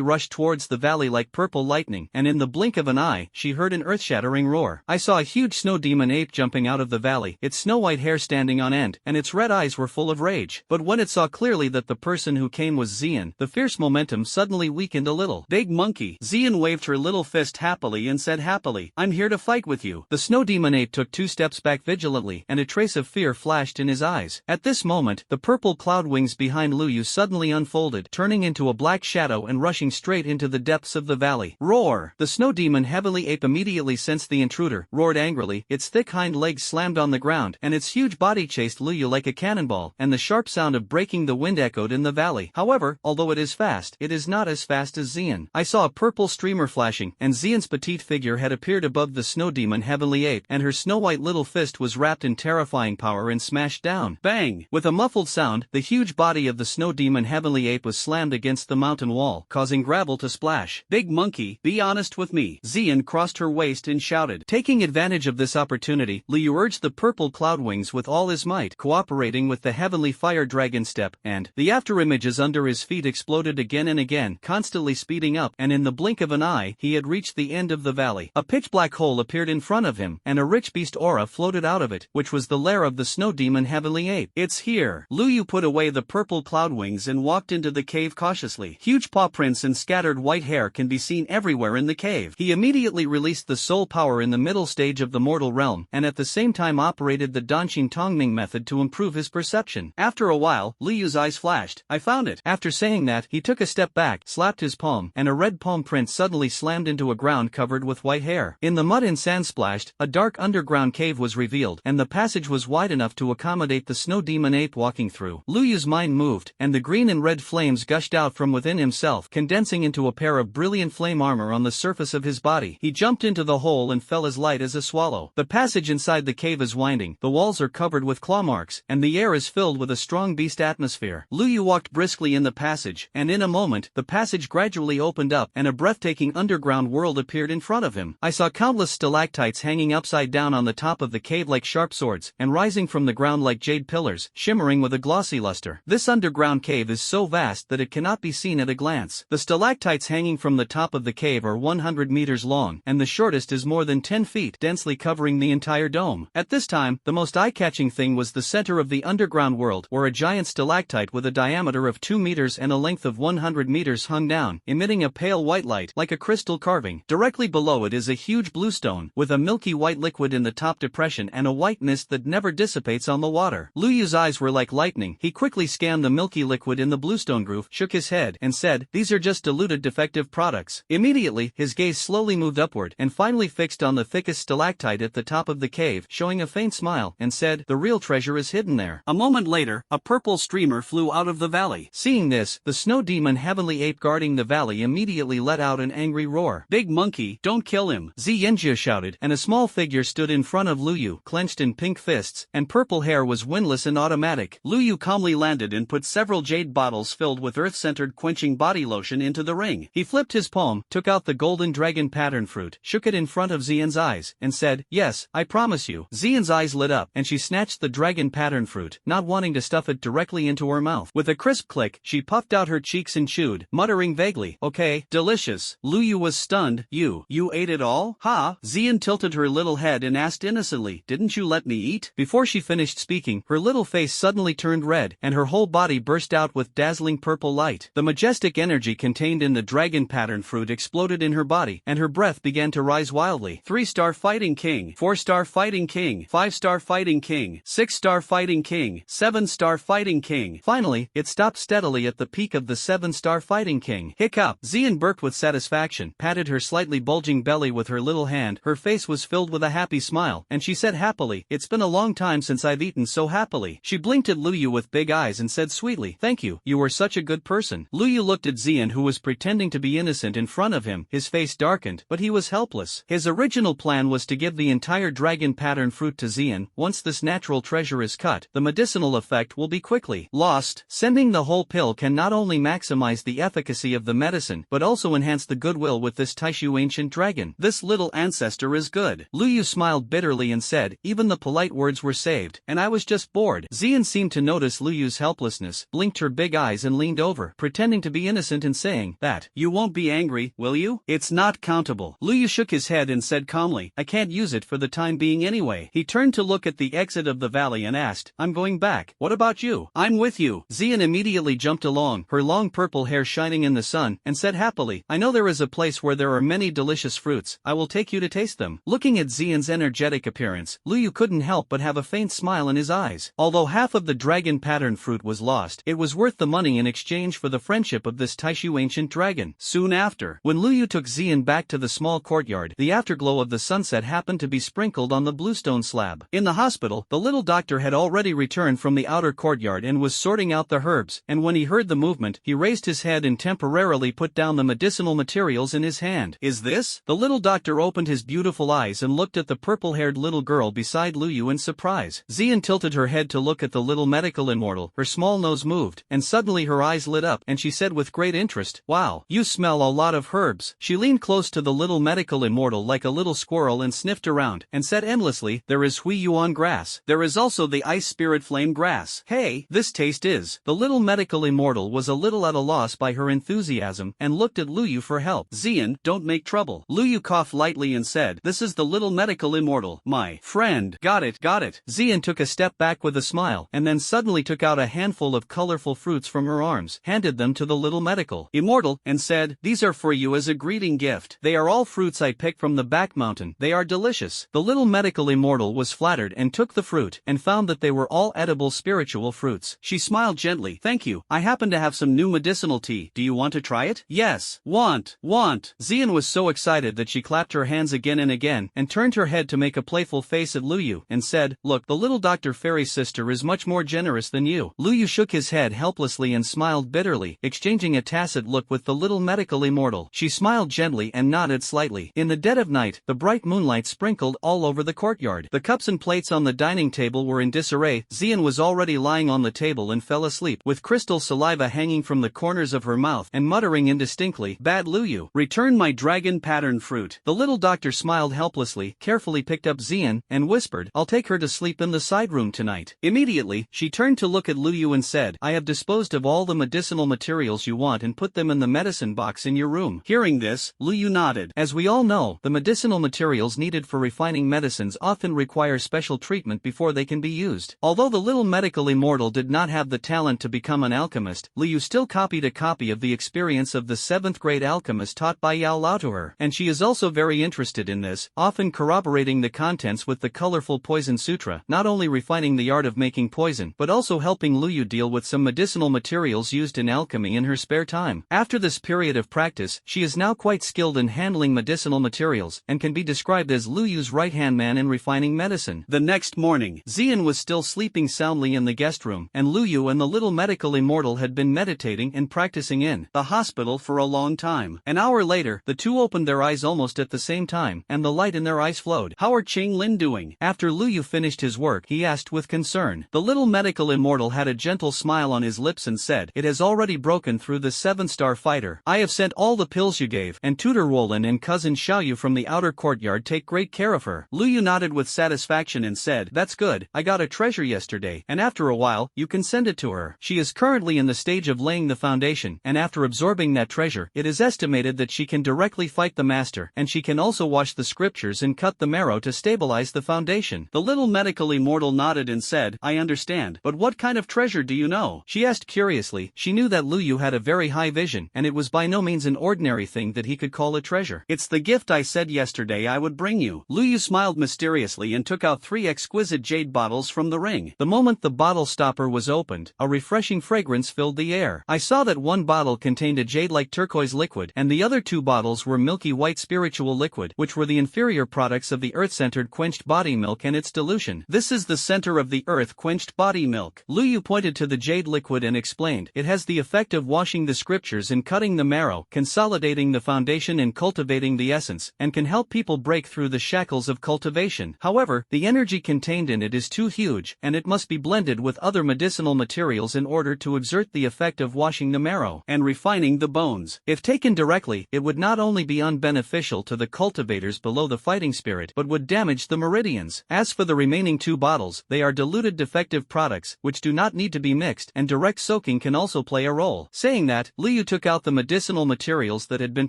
rushed towards the valley like purple lightning, and in the blink of an eye, she heard an earth-shattering roar. I saw a huge Snow Demon Ape jumping out of the valley, its snow-white hair standing on end, and its red eyes were full of rage. But when it saw clearly that the person who came was Xian, the fierce momentum suddenly weakened a little. Big monkey. Xian waved her little fist happily and said happily, I'm here to fight with you. The Snow Demon Ape took 2 steps back vigilantly, and a trace of fear flashed in his eyes. At this moment, the purple cloud wings behind Lu Yu suddenly unfolded, turning into a black shadow and rushing straight into the depths of the valley. Roar! The Snow Demon Heavenly Ape immediately sensed the intruder, roared angrily, its thick hind legs slammed on the ground, and its huge body chased Lu Yu like a cannonball, and the sharp sound of breaking the wind echoed in the valley. However, although it is fast, it is not as fast as Xian. I saw a purple streamer flashing, and Xian's petite figure had appeared above the Snow Demon Heavenly Ape, and her snow-white little fist was wrapped in terrifying power and smashed down. Bang! With a muffled sound, the huge body of the Snow Demon Heavenly Ape was slammed against the mountain wall, causing gravel to splash. Big monkey, be honest with me. Xian crossed her waist and shouted. Taking advantage of this opportunity, Lu Yu urged the purple cloud wings with all his might, cooperating with the heavenly fire dragon step, and the afterimages under his feet exploded again and again, constantly speeding up, and in the blink of an eye, he had reached the end of the valley. A pitch-black hole appeared in front of him, and a rich beast aura floated out of it, which was the lair of the snow demon Heavenly Ape. It's here. Lu Yu put away the purple cloud wings and walked into the cave cautiously. Huge paw prints and scattered white hair can be seen everywhere in the cave. He immediately released the soul power in the middle stage of the mortal realm, and at the same time operated the Danqing Tongming method to improve his perception. After a while, Lu Yu's eyes flashed. I found it. After saying that, he took a step back, slapped his palm, and a red palm print suddenly slammed into a ground covered with white hair. In the mud and sand splashed, a dark underground cave was revealed, and the passage was wide enough to accommodate the snow demon ape walking through. Lu Yu's mind moved, and the green and red flames gushed out from within himself, condensing into a pair of brilliant flame armor on the surface of his body. He jumped into the hole and fell as light as a swallow. The passage inside the cave is winding, the walls are covered with claw marks, and the air is filled with a strong beast atmosphere. Lu Yu walked briskly in the passage, and in a moment, the passage gradually opened up, and a breathtaking underground world appeared in front of him. I saw countless stalactites hanging upside down on the top of the cave like sharp swords, and rising from the ground like jade pillars, shimmering with a glossy luster. This underground cave is so vast that it cannot be seen at a glance. The stalactites hanging from the top of the cave are 100 meters long, and the shortest is more than 10 feet, densely covering the entire dome. At this time, the most eye-catching thing was the center of the underground world, where a giant stalactite with a diameter of 2 meters and a length of 100 meters hung down, emitting a pale white light like a crystal carving. Directly below it is a huge blue stone, with a milky white liquid in the top depression and a white mist that never dissipates on the water. Lu Yu's eyes were like lightning. He quickly scanned the milky liquid in the bluestone groove, shook his head, and said, "These are just diluted defective products." Immediately, his gaze slowly moved upward, and finally fixed on the thickest stalactite at the top of the cave, showing a faint smile, and said, "The real treasure is hidden there." A moment later, a purple streamer flew out of the valley. Seeing this, the snow demon Heavenly Ape guarding the valley immediately let out an angry roar. "Big monkey, don't kill him!" Zi Yanjia shouted, and a small figure stood in front of Lu Yu, clenched in pink fists, and purple hair was windless and automatic. Lu Yu calmly landed and put several jade bottles filled with earth-centered quenching body lotion into the ring. He flipped his palm, took out the golden dragon pattern fruit, shook it in front of Xian's eyes, and said, "Yes, I promise you." Xian's eyes lit up, and she snatched the dragon pattern fruit, not wanting to stuff it directly into her mouth. With a crisp click, she puffed out her cheeks and chewed, muttering vaguely, "Okay, delicious." Lu Yu was stunned. You ate it all? Ha? Xian tilted her little head and asked innocently, "Didn't you let me eat?" Before she finished speaking, her little face suddenly turned red, and her whole body burst out with dazzling purple light. The majestic energy contained in the dragon pattern fruit exploded in her body, and her breath began to rise wildly. 3-star fighting king, 4-star fighting king, 5-star fighting king, 6-star fighting king, 7-star fighting king. Finally, it stopped steadily at the peak of the 7-star fighting king. Hiccup. Xian burped with satisfaction, patted her slightly bulging belly with her little hand. Her face was filled with a happy smile, and she said happily, "It's been a long time since I've eaten so happily." She blinked at Lu Yu with big eyes and said sweetly, "Thank you, you are such a good person." Lu Yu looked at Xian, who was pretending to be innocent in front of him. His face darkened, but he was helpless. His original plan was to give the entire dragon pattern fruit to Xian. Once this natural treasure is cut, the medicinal effect will be quickly lost. Sending the whole pill can not only maximize the efficacy of the medicine, but also enhance the goodwill with this Taishu ancient dragon. This little ancestor is good. Lu Yu smiled bitterly and said, "Even the polite words were saved, and I was just bored." Xian seemed to notice Lu Yu's helplessness, blinked her big eyes and leaned over, pretending to be innocent and saying, "That, you won't be angry, will you? It's not countable." Lu Yu shook his head and said calmly, "I can't use it for the time being anyway." He turned to look at the exit of the valley and asked, "I'm going back. What about you?" "I'm with you." Xian immediately jumped along, her long purple hair shining in the sun, and said happily, "I know there is a place where there are many delicious fruits. I will take you to taste them." Looking at Xian's energetic appearance, Lu Yu couldn't help but have a faint smile in his eyes. Although half of the dragon pattern fruit was lost, it was worth the money in exchange for the friendship of this Taishu ancient dragon. Soon after, when Lu Yu took Xian back to the small courtyard, the afterglow of the sunset happened to be sprinkled on the bluestone slab. In the hospital, the little doctor had already returned from the outer courtyard and was sorting out the herbs, and when he heard the movement, he raised his head and temporarily put down the medicinal materials in his hand. "Is this?" The little doctor opened his beautiful eyes and looked at the purple-haired little girl beside Lu Yu in surprise. Xian tilted her head to look at the little medical immortal. Her small nose moved, and suddenly her eyes lit up, and she said with great interest, "Wow, you smell a lot of herbs." She leaned close to the little medical immortal like a little squirrel and sniffed around, and said endlessly, "There is Hui Yuan grass. There is also the ice spirit flame grass. Hey, this taste is." The little medical immortal was a little at a loss by her enthusiasm, and looked at Lu Yu for help. Xian Zian, don't make trouble. Lu Yu coughed lightly and said, this is the little medical immortal, my friend. Got it, got it. Zian took a step back with a smile, and then suddenly took out a handful of colorful fruits from her arms, handed them to the little medical immortal, and said, these are for you as a greeting gift. They are all fruits I picked from the back mountain. They are delicious. The little medical immortal was flattered and took the fruit, and found that they were all edible spiritual fruits. She smiled gently. Thank you. I happen to have some new medicinal tea. Do you want to try it? Yes. Want. Zian was so excited that she clapped her hands again and again, and turned her head to make a playful face at Lu Yu, and said, look, the little Dr. Fairy's sister is much more generous than you. Lu Yu shook his head helplessly and smiled bitterly, exchanging a tacit look with the little medical immortal. She smiled gently and nodded slightly. In the dead of night, the bright moonlight sprinkled all over the courtyard. The cups and plates on the dining table were in disarray. Zian was already lying on the table and fell asleep, with crystal saliva hanging from the corners of her mouth, and muttering indistinctly, bad Lu Yu, return my dragon pattern fruit. The little doctor smiled helplessly, carefully picked up Zian, and whispered, I'll take her to sleep in the side room tonight. Immediately, she turned to look at Lu Yu and said, I have disposed of all the medicinal materials you want and put them in the medicine box in your room. Hearing this, Lu Yu nodded. As we all know, the medicinal materials needed for refining medicines often require special treatment before they can be used. Although the little medical immortal did not have the talent to become an alchemist, Lu Yu still copied a copy of the experience of the 7th grade alchemist taught by Yao Lao to her, and she is also very interested in this, often corroborating the contents with the colorful poison sutra, not only refining the art of making poison, but also helping Lu Yu deal with some medicinal materials used in alchemy in her spare time. After this period of practice, she is now quite skilled in handling medicinal materials, and can be described as Lu Yu's right-hand man in refining medicine. The next morning, Zian was still sleeping soundly in the guest room, and Lu Yu and the little medical immortal had been meditating and practicing in the hospital for a long time. An hour later, the two opened their eyes almost at the same time, and the light in their eyes flowed. How are Qing Lin doing? After Lu Yu finished his work, he asked with concern. The little medical immortal had a gentle smile on his lips and said, it has already broken through the 7-star fighter. I have sent all the pills you gave, and tutor Wolin and cousin Xiaoyu from the outer courtyard take great care of her. Lu Yu nodded with satisfaction and said, that's good. I got a treasure yesterday, and after a while, you can send it to her. She is currently in the stage of laying the foundation, and after absorbing that treasure, it is estimated that she can directly fight the master, and she can also wash the scriptures and cut the marrow to stabilize the foundation. The little medical immortal nodded and said, I understand, but what kind of treasure do you know? She asked curiously. She knew that Lu Yu had a very high vision, and it was by no means an ordinary thing that he could call a treasure. It's the gift I said yesterday I would bring you. Lu Yu smiled mysteriously and took out 3 exquisite jade bottles from the ring. The moment the bottle stopper was opened, a refreshing fragrance filled the air. I saw that one bottle contained a jade-like turquoise liquid, and the other 2 bottles were milky white spiritual liquid, which were the inferior products of the earth-centered quenched body milk and its dilution. This is the center of the earth-quenched body milk. Lu Yu pointed to the jade liquid and explained, it has the effect of washing the scriptures and cutting the marrow, consolidating the foundation and cultivating the essence, and can help people break through the shackles of cultivation. However, the energy contained in it is too huge, and it must be blended with other medicinal materials in order to exert the effect of washing the marrow and refining the bones. If taken directly, it would not only be unbeneficial to the cultivators below the fighting spirit, but would damage the meridians. As for the remaining 2 bottles, they are diluted defective products, which do not need to be mixed, and direct soaking can also play a role. Saying that, Lu Yu took out the medicinal materials that had been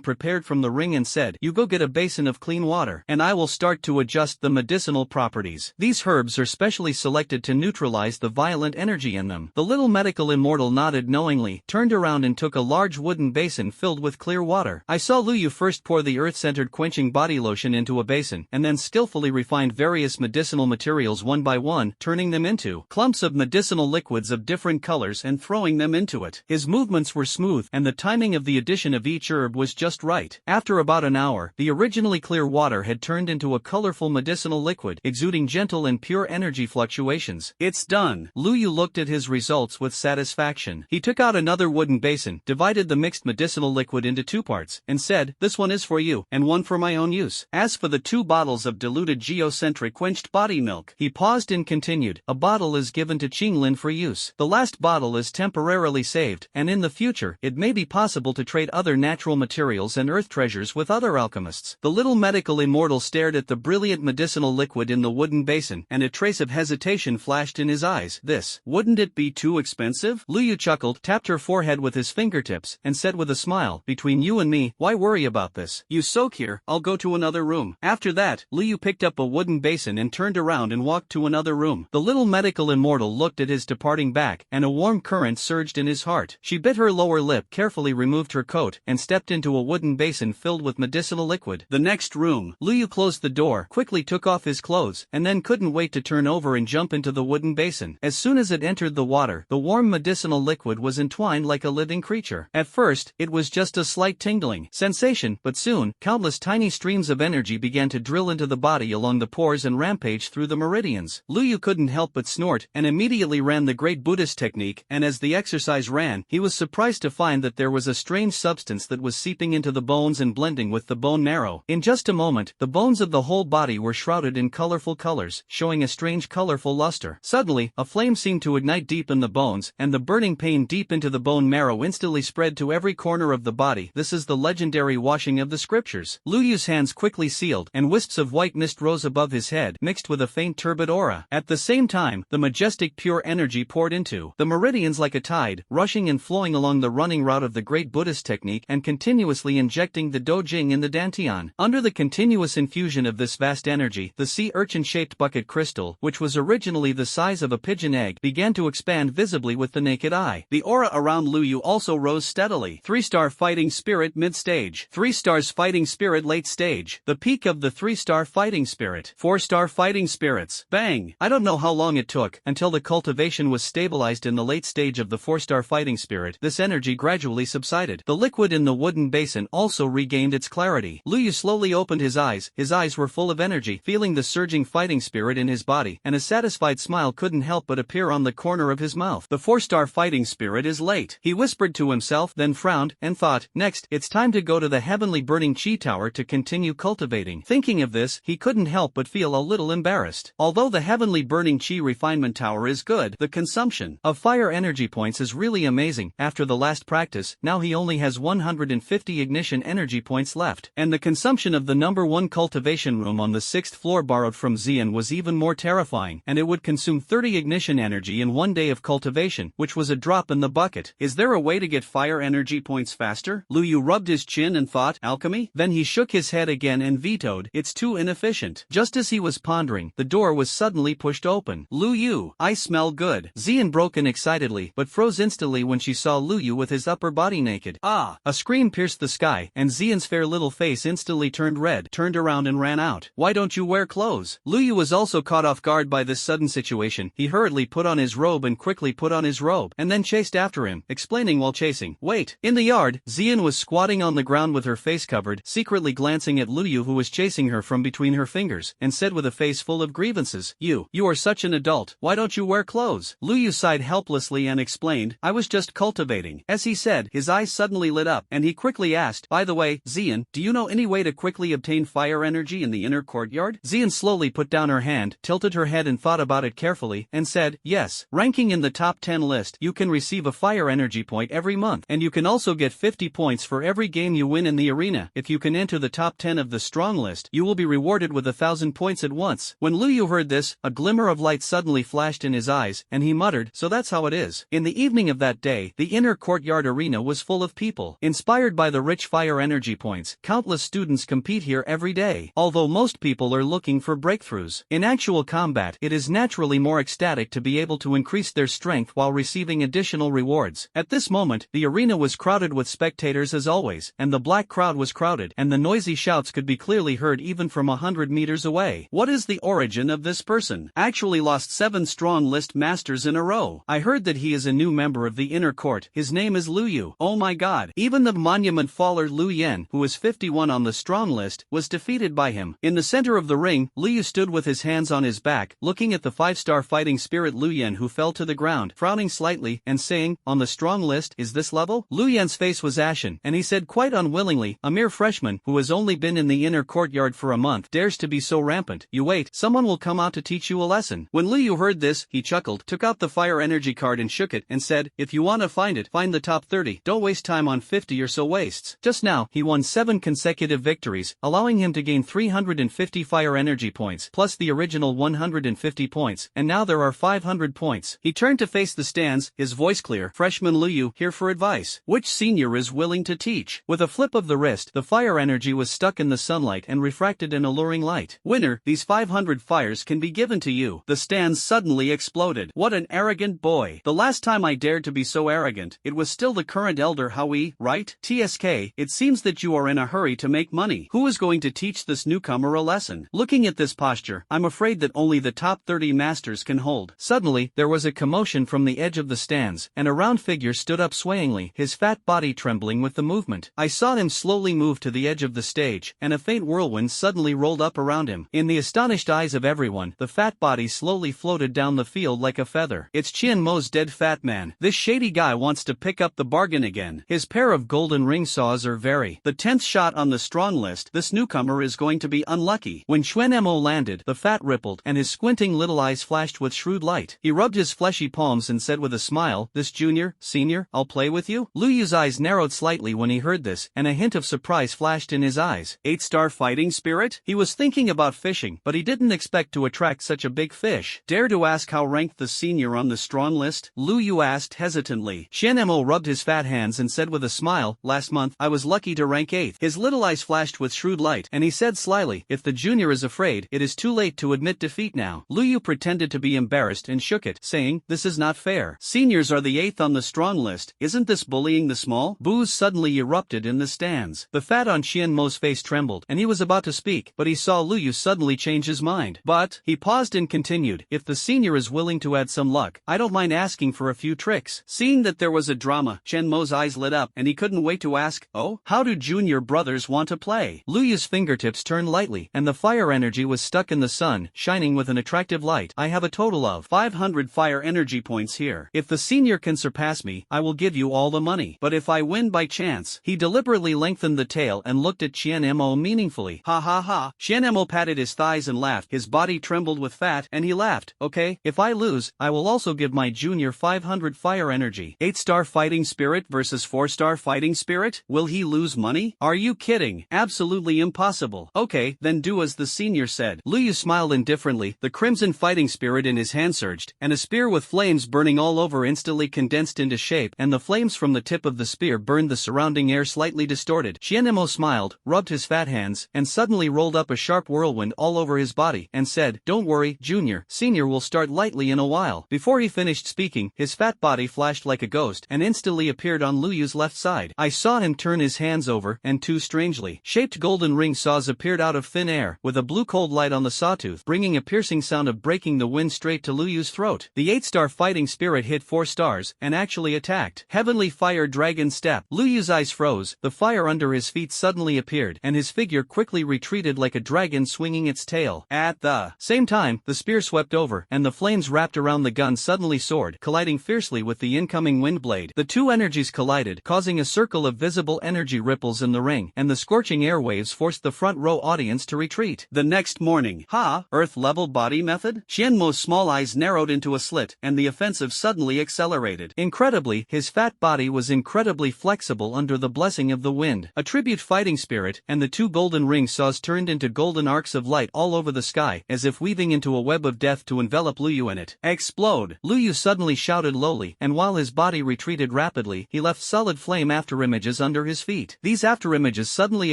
prepared from the ring and said, you go get a basin of clean water, and I will start to adjust the medicinal properties. These herbs are specially selected to neutralize the violent energy in them. The little medical immortal nodded knowingly, turned around and took a large wooden basin filled with clear water. I saw Lu Yu first pour the earth-centered quenching body lotion into a basin, and then skillfully refined various medicinal materials one by one, turning them into clumps of medicinal liquids of different colors and throwing them into it. His movements were smooth, and the timing of the addition of each herb was just right. After about an hour, the originally clear water had turned into a colorful medicinal liquid, exuding gentle and pure energy fluctuations. It's done. Lu Yu looked at his results with satisfaction. He took out another wooden basin, divided the mixed medicinal liquid into 2 parts, and said, this one is for you, and one for my own use. As for the 2 bottles of diluted geocentric quenched body milk, he paused and continued, a bottle is given to Qing Lin for use. The last bottle is temporarily saved, and in the future, it may be possible to trade other natural materials and earth treasures with other alchemists. The little medical immortal stared at the brilliant medicinal liquid in the wooden basin, and a trace of hesitation flashed in his eyes. Wouldn't it be too expensive? Lu Yu chuckled, tapped her forehead with his fingertips, and said with a smile, between you and me, me, why worry about this? You soak here, I'll go to another room. After that, Liu picked up a wooden basin and turned around and walked to another room. The little medical immortal looked at his departing back, and a warm current surged in his heart. She bit her lower lip, carefully removed her coat, and stepped into a wooden basin filled with medicinal liquid. The next room, Liu closed the door, quickly took off his clothes, and then couldn't wait to turn over and jump into the wooden basin. As soon as it entered the water, the warm medicinal liquid was entwined like a living creature. At first, it was just a slight tingling sensation, but soon, countless tiny streams of energy began to drill into the body along the pores and rampage through the meridians. Liu couldn't help but snort, and immediately ran the great Buddhist technique, and as the exercise ran, he was surprised to find that there was a strange substance that was seeping into the bones and blending with the bone marrow. In just a moment, the bones of the whole body were shrouded in colorful colors, showing a strange colorful luster. Suddenly, a flame seemed to ignite deep in the bones, and the burning pain deep into the bone marrow instantly spread to every corner of the body. This is the legendary washing of the scriptures. Liu's hands quickly sealed, and wisps of white mist rose above his head, mixed with a faint turbid aura. At the same time, the majestic pure energy poured into the meridians like a tide, rushing and flowing along the running route of the great Buddhist technique and continuously injecting the dojing in the dantian. Under the continuous infusion of this vast energy, the sea urchin-shaped bucket crystal, which was originally the size of a pigeon egg, began to expand visibly with the naked eye. The aura around Liu also rose steadily. 3-star fighting spirit mid-stage. 3 stars fighting spirit late stage. The peak of the 3-star fighting spirit. 4-star fighting spirits. Bang! I don't know how long it took until the cultivation was stabilized in the late stage of the 4-star fighting spirit. This energy gradually subsided. The liquid in the wooden basin also regained its clarity. Liu slowly opened his eyes. His eyes were full of energy, feeling the surging fighting spirit in his body, and a satisfied smile couldn't help but appear on the corner of his mouth. The 4-star fighting spirit is late, he whispered to himself, then frowned, and thought, next, it's time to go to the heavenly burning chi tower to continue cultivating. Thinking of this, he couldn't help but feel a little embarrassed. Although the heavenly burning chi refinement tower is good, the consumption of fire energy points is really amazing. After the last practice, now he only has 150 ignition energy points left, and the consumption of the number 1 cultivation room on the 6th floor borrowed from Xian was even more terrifying, and it would consume 30 ignition energy in 1 day of cultivation, which was a drop in the bucket. Is there a way to get fire energy points faster? Liu rubbed his chin and thought, alchemy? Then he shook his head again and vetoed, it's too inefficient. Just as he was pondering, the door was suddenly pushed open. Liu, I smell good. Xian broke in excitedly, but froze instantly when she saw Liu with his upper body naked. Ah! A scream pierced the sky, and Xian's fair little face instantly turned red, turned around and ran out. Why don't you wear clothes? Liu was also caught off guard by this sudden situation. He hurriedly put on his robe and quickly put on his robe, and then chased after him, explaining while chasing. Wait! In the yard, Xian was squatting on the ground with her face covered, secretly glancing at Liu who was chasing her from between her fingers, and said with a face full of grievances, You are such an adult, why don't you wear clothes? Liu sighed helplessly and explained, I was just cultivating. As he said, his eyes suddenly lit up, and he quickly asked, by the way, Xian, do you know any way to quickly obtain fire energy in the inner courtyard? Xian slowly put down her hand, tilted her head and thought about it carefully, and said, yes, ranking in the top 10 list, you can receive a fire energy point every month, and you can also get 50 points for every game you win in the arena. If you can enter the top 10 of the strong list, you will be rewarded with 1,000 points at once. When Liu heard this, a glimmer of light suddenly flashed in his eyes, and he muttered, so that's how it is. In the evening of that day, the inner courtyard arena was full of people. Inspired by the rich fire energy points, countless students compete here every day. Although most people are looking for breakthroughs in actual combat, it is naturally more ecstatic to be able to increase their strength while receiving additional rewards. At this moment, the arena was crowded with spectators as always, and the black crowd was crowded, and the noisy shouts could be clearly heard even from 100 meters away. What is the origin of this person? Actually lost 7 strong list masters in a row. I heard that he is a new member of the inner court. His name is Liu. Oh my god. Even the monument faller Liu Yan, who was 51 on the strong list, was defeated by him. In the center of the ring, Liu stood with his hands on his back, looking at the 5-star fighting spirit Liu Yan who fell to the ground, frowning slightly, and saying, on the strong list, is this level? Liu Yan's face was ashen, and he said quite unwillingly, a mere freshman, who has only been in the inner courtyard for a month, dares to be so rampant. You wait, someone will come out to teach you a lesson. When Liu heard this, he chuckled, took out the fire energy card and shook it, and said, if you want to find it, find the top 30, don't waste time on 50 or so wastes. Just now, he won 7 consecutive victories, allowing him to gain 350 fire energy points, plus the original 150 points, and now there are 500 points. He turned to face the stands, his voice clear. Freshman Liu, here for advice. Which senior is willing to teach? reach. With a flip of the wrist, the fire energy was stuck in the sunlight and refracted an alluring light. Winner, these 500 fires can be given to you. The stands suddenly exploded. What an arrogant boy. The last time I dared to be so arrogant, it was still the current elder Howie, right? TSK, it seems that you are in a hurry to make money. Who is going to teach this newcomer a lesson? Looking at this posture, I'm afraid that only the top 30 masters can hold. Suddenly, there was a commotion from the edge of the stands, and a round figure stood up swayingly, his fat body trembling with the movement. I saw him slowly move to the edge of the stage, and a faint whirlwind suddenly rolled up around him. In the astonished eyes of everyone, the fat body slowly floated down the field like a feather. It's Chien Mo's dead fat man. This shady guy wants to pick up the bargain again. His pair of golden ring saws are very. The 10th shot on the strong list, this newcomer is going to be unlucky. When Chuen Mo landed, the fat rippled, and his squinting little eyes flashed with shrewd light. He rubbed his fleshy palms and said with a smile, "This junior, senior, I'll play with you?" Lu Yu's eyes narrowed slightly when he heard this, and a hint of surprise flashed in his eyes. 8-star fighting spirit? He was thinking about fishing, but he didn't expect to attract such a big fish. Dare to ask how ranked the senior on the strong list? Lu Yu asked hesitantly. Chien Mo rubbed his fat hands and said with a smile, "Last month, I was lucky to rank 8th. His little eyes flashed with shrewd light, and he said slyly, "If the junior is afraid, it is too late to admit defeat now." Lu Yu pretended to be embarrassed and shook it, saying, "This is not fair. Seniors are the 8th on the strong list. Isn't this bullying the small?" Boos suddenly erupted in the stands. The fat on Chien Mo's face trembled, and he was about to speak, but he saw Lu Yu suddenly change his mind. "But," he paused and continued, "if the senior is willing to add some luck, I don't mind asking for a few tricks." Seeing that there was a drama, Chien Mo's eyes lit up, and he couldn't wait to ask, "Oh, how do junior brothers want to play?" Lu Yu's fingertips turned lightly, and the fire energy was stuck in the sun, shining with an attractive light. "I have a total of 500 fire energy points here. If the senior can surpass me, I will give you all the money. But if I win by chance..." He deliberately lengthened the tail and looked at Chien Mo meaningfully. "Ha ha ha." Chien Mo patted his thighs and laughed. His body trembled with fat, and he laughed. "Okay, if I lose, I will also give my junior 500 fire energy." 8-star fighting spirit versus 4-star fighting spirit? Will he lose money? Are you kidding? Absolutely impossible. Okay, then do as the senior said. Lu Yu smiled indifferently, the crimson fighting spirit in his hand surged, and a spear with flames burning all over instantly condensed into shape, and the flames from the tip of the spear burned the surrounding air slightly distorted. Chien Mo smiled, rubbed his fat hands, and suddenly rolled up a sharp whirlwind all over his body, and said, "Don't worry, junior, senior will start lightly in a while." Before he finished speaking, his fat body flashed like a ghost, and instantly appeared on Lu Yu's left side. I saw him turn his hands over, and two strangely shaped golden ring saws appeared out of thin air, with a blue cold light on the sawtooth, bringing a piercing sound of breaking the wind straight to Lu Yu's throat. The 8-star fighting spirit hit 4 stars, and actually attacked. Heavenly Fire Dragon Step. Lu Yu's eyes froze, the fire under his feet suddenly appeared, and his figure quickly retreated like a dragon swinging its tail. At the same time, the spear swept over, and the flames wrapped around the gun suddenly soared, colliding fiercely with the incoming wind blade. The two energies collided, causing a circle of visible energy ripples in the ring, and the scorching airwaves forced the front row audience to retreat. The next morning, Earth-level body method? Chien Mo's small eyes narrowed into a slit, and the offensive suddenly accelerated. Incredibly, his fat body was incredibly flexible under the blessing of the wind. Attribute fighting spirit, and the two golden ring saws turned into golden arcs of light all over the sky, as if weaving into a web of death to envelop Lu Yu in it. Explode! Lu Yu suddenly shouted lowly, and while his body retreated rapidly, he left solid flame afterimages under his feet. These afterimages suddenly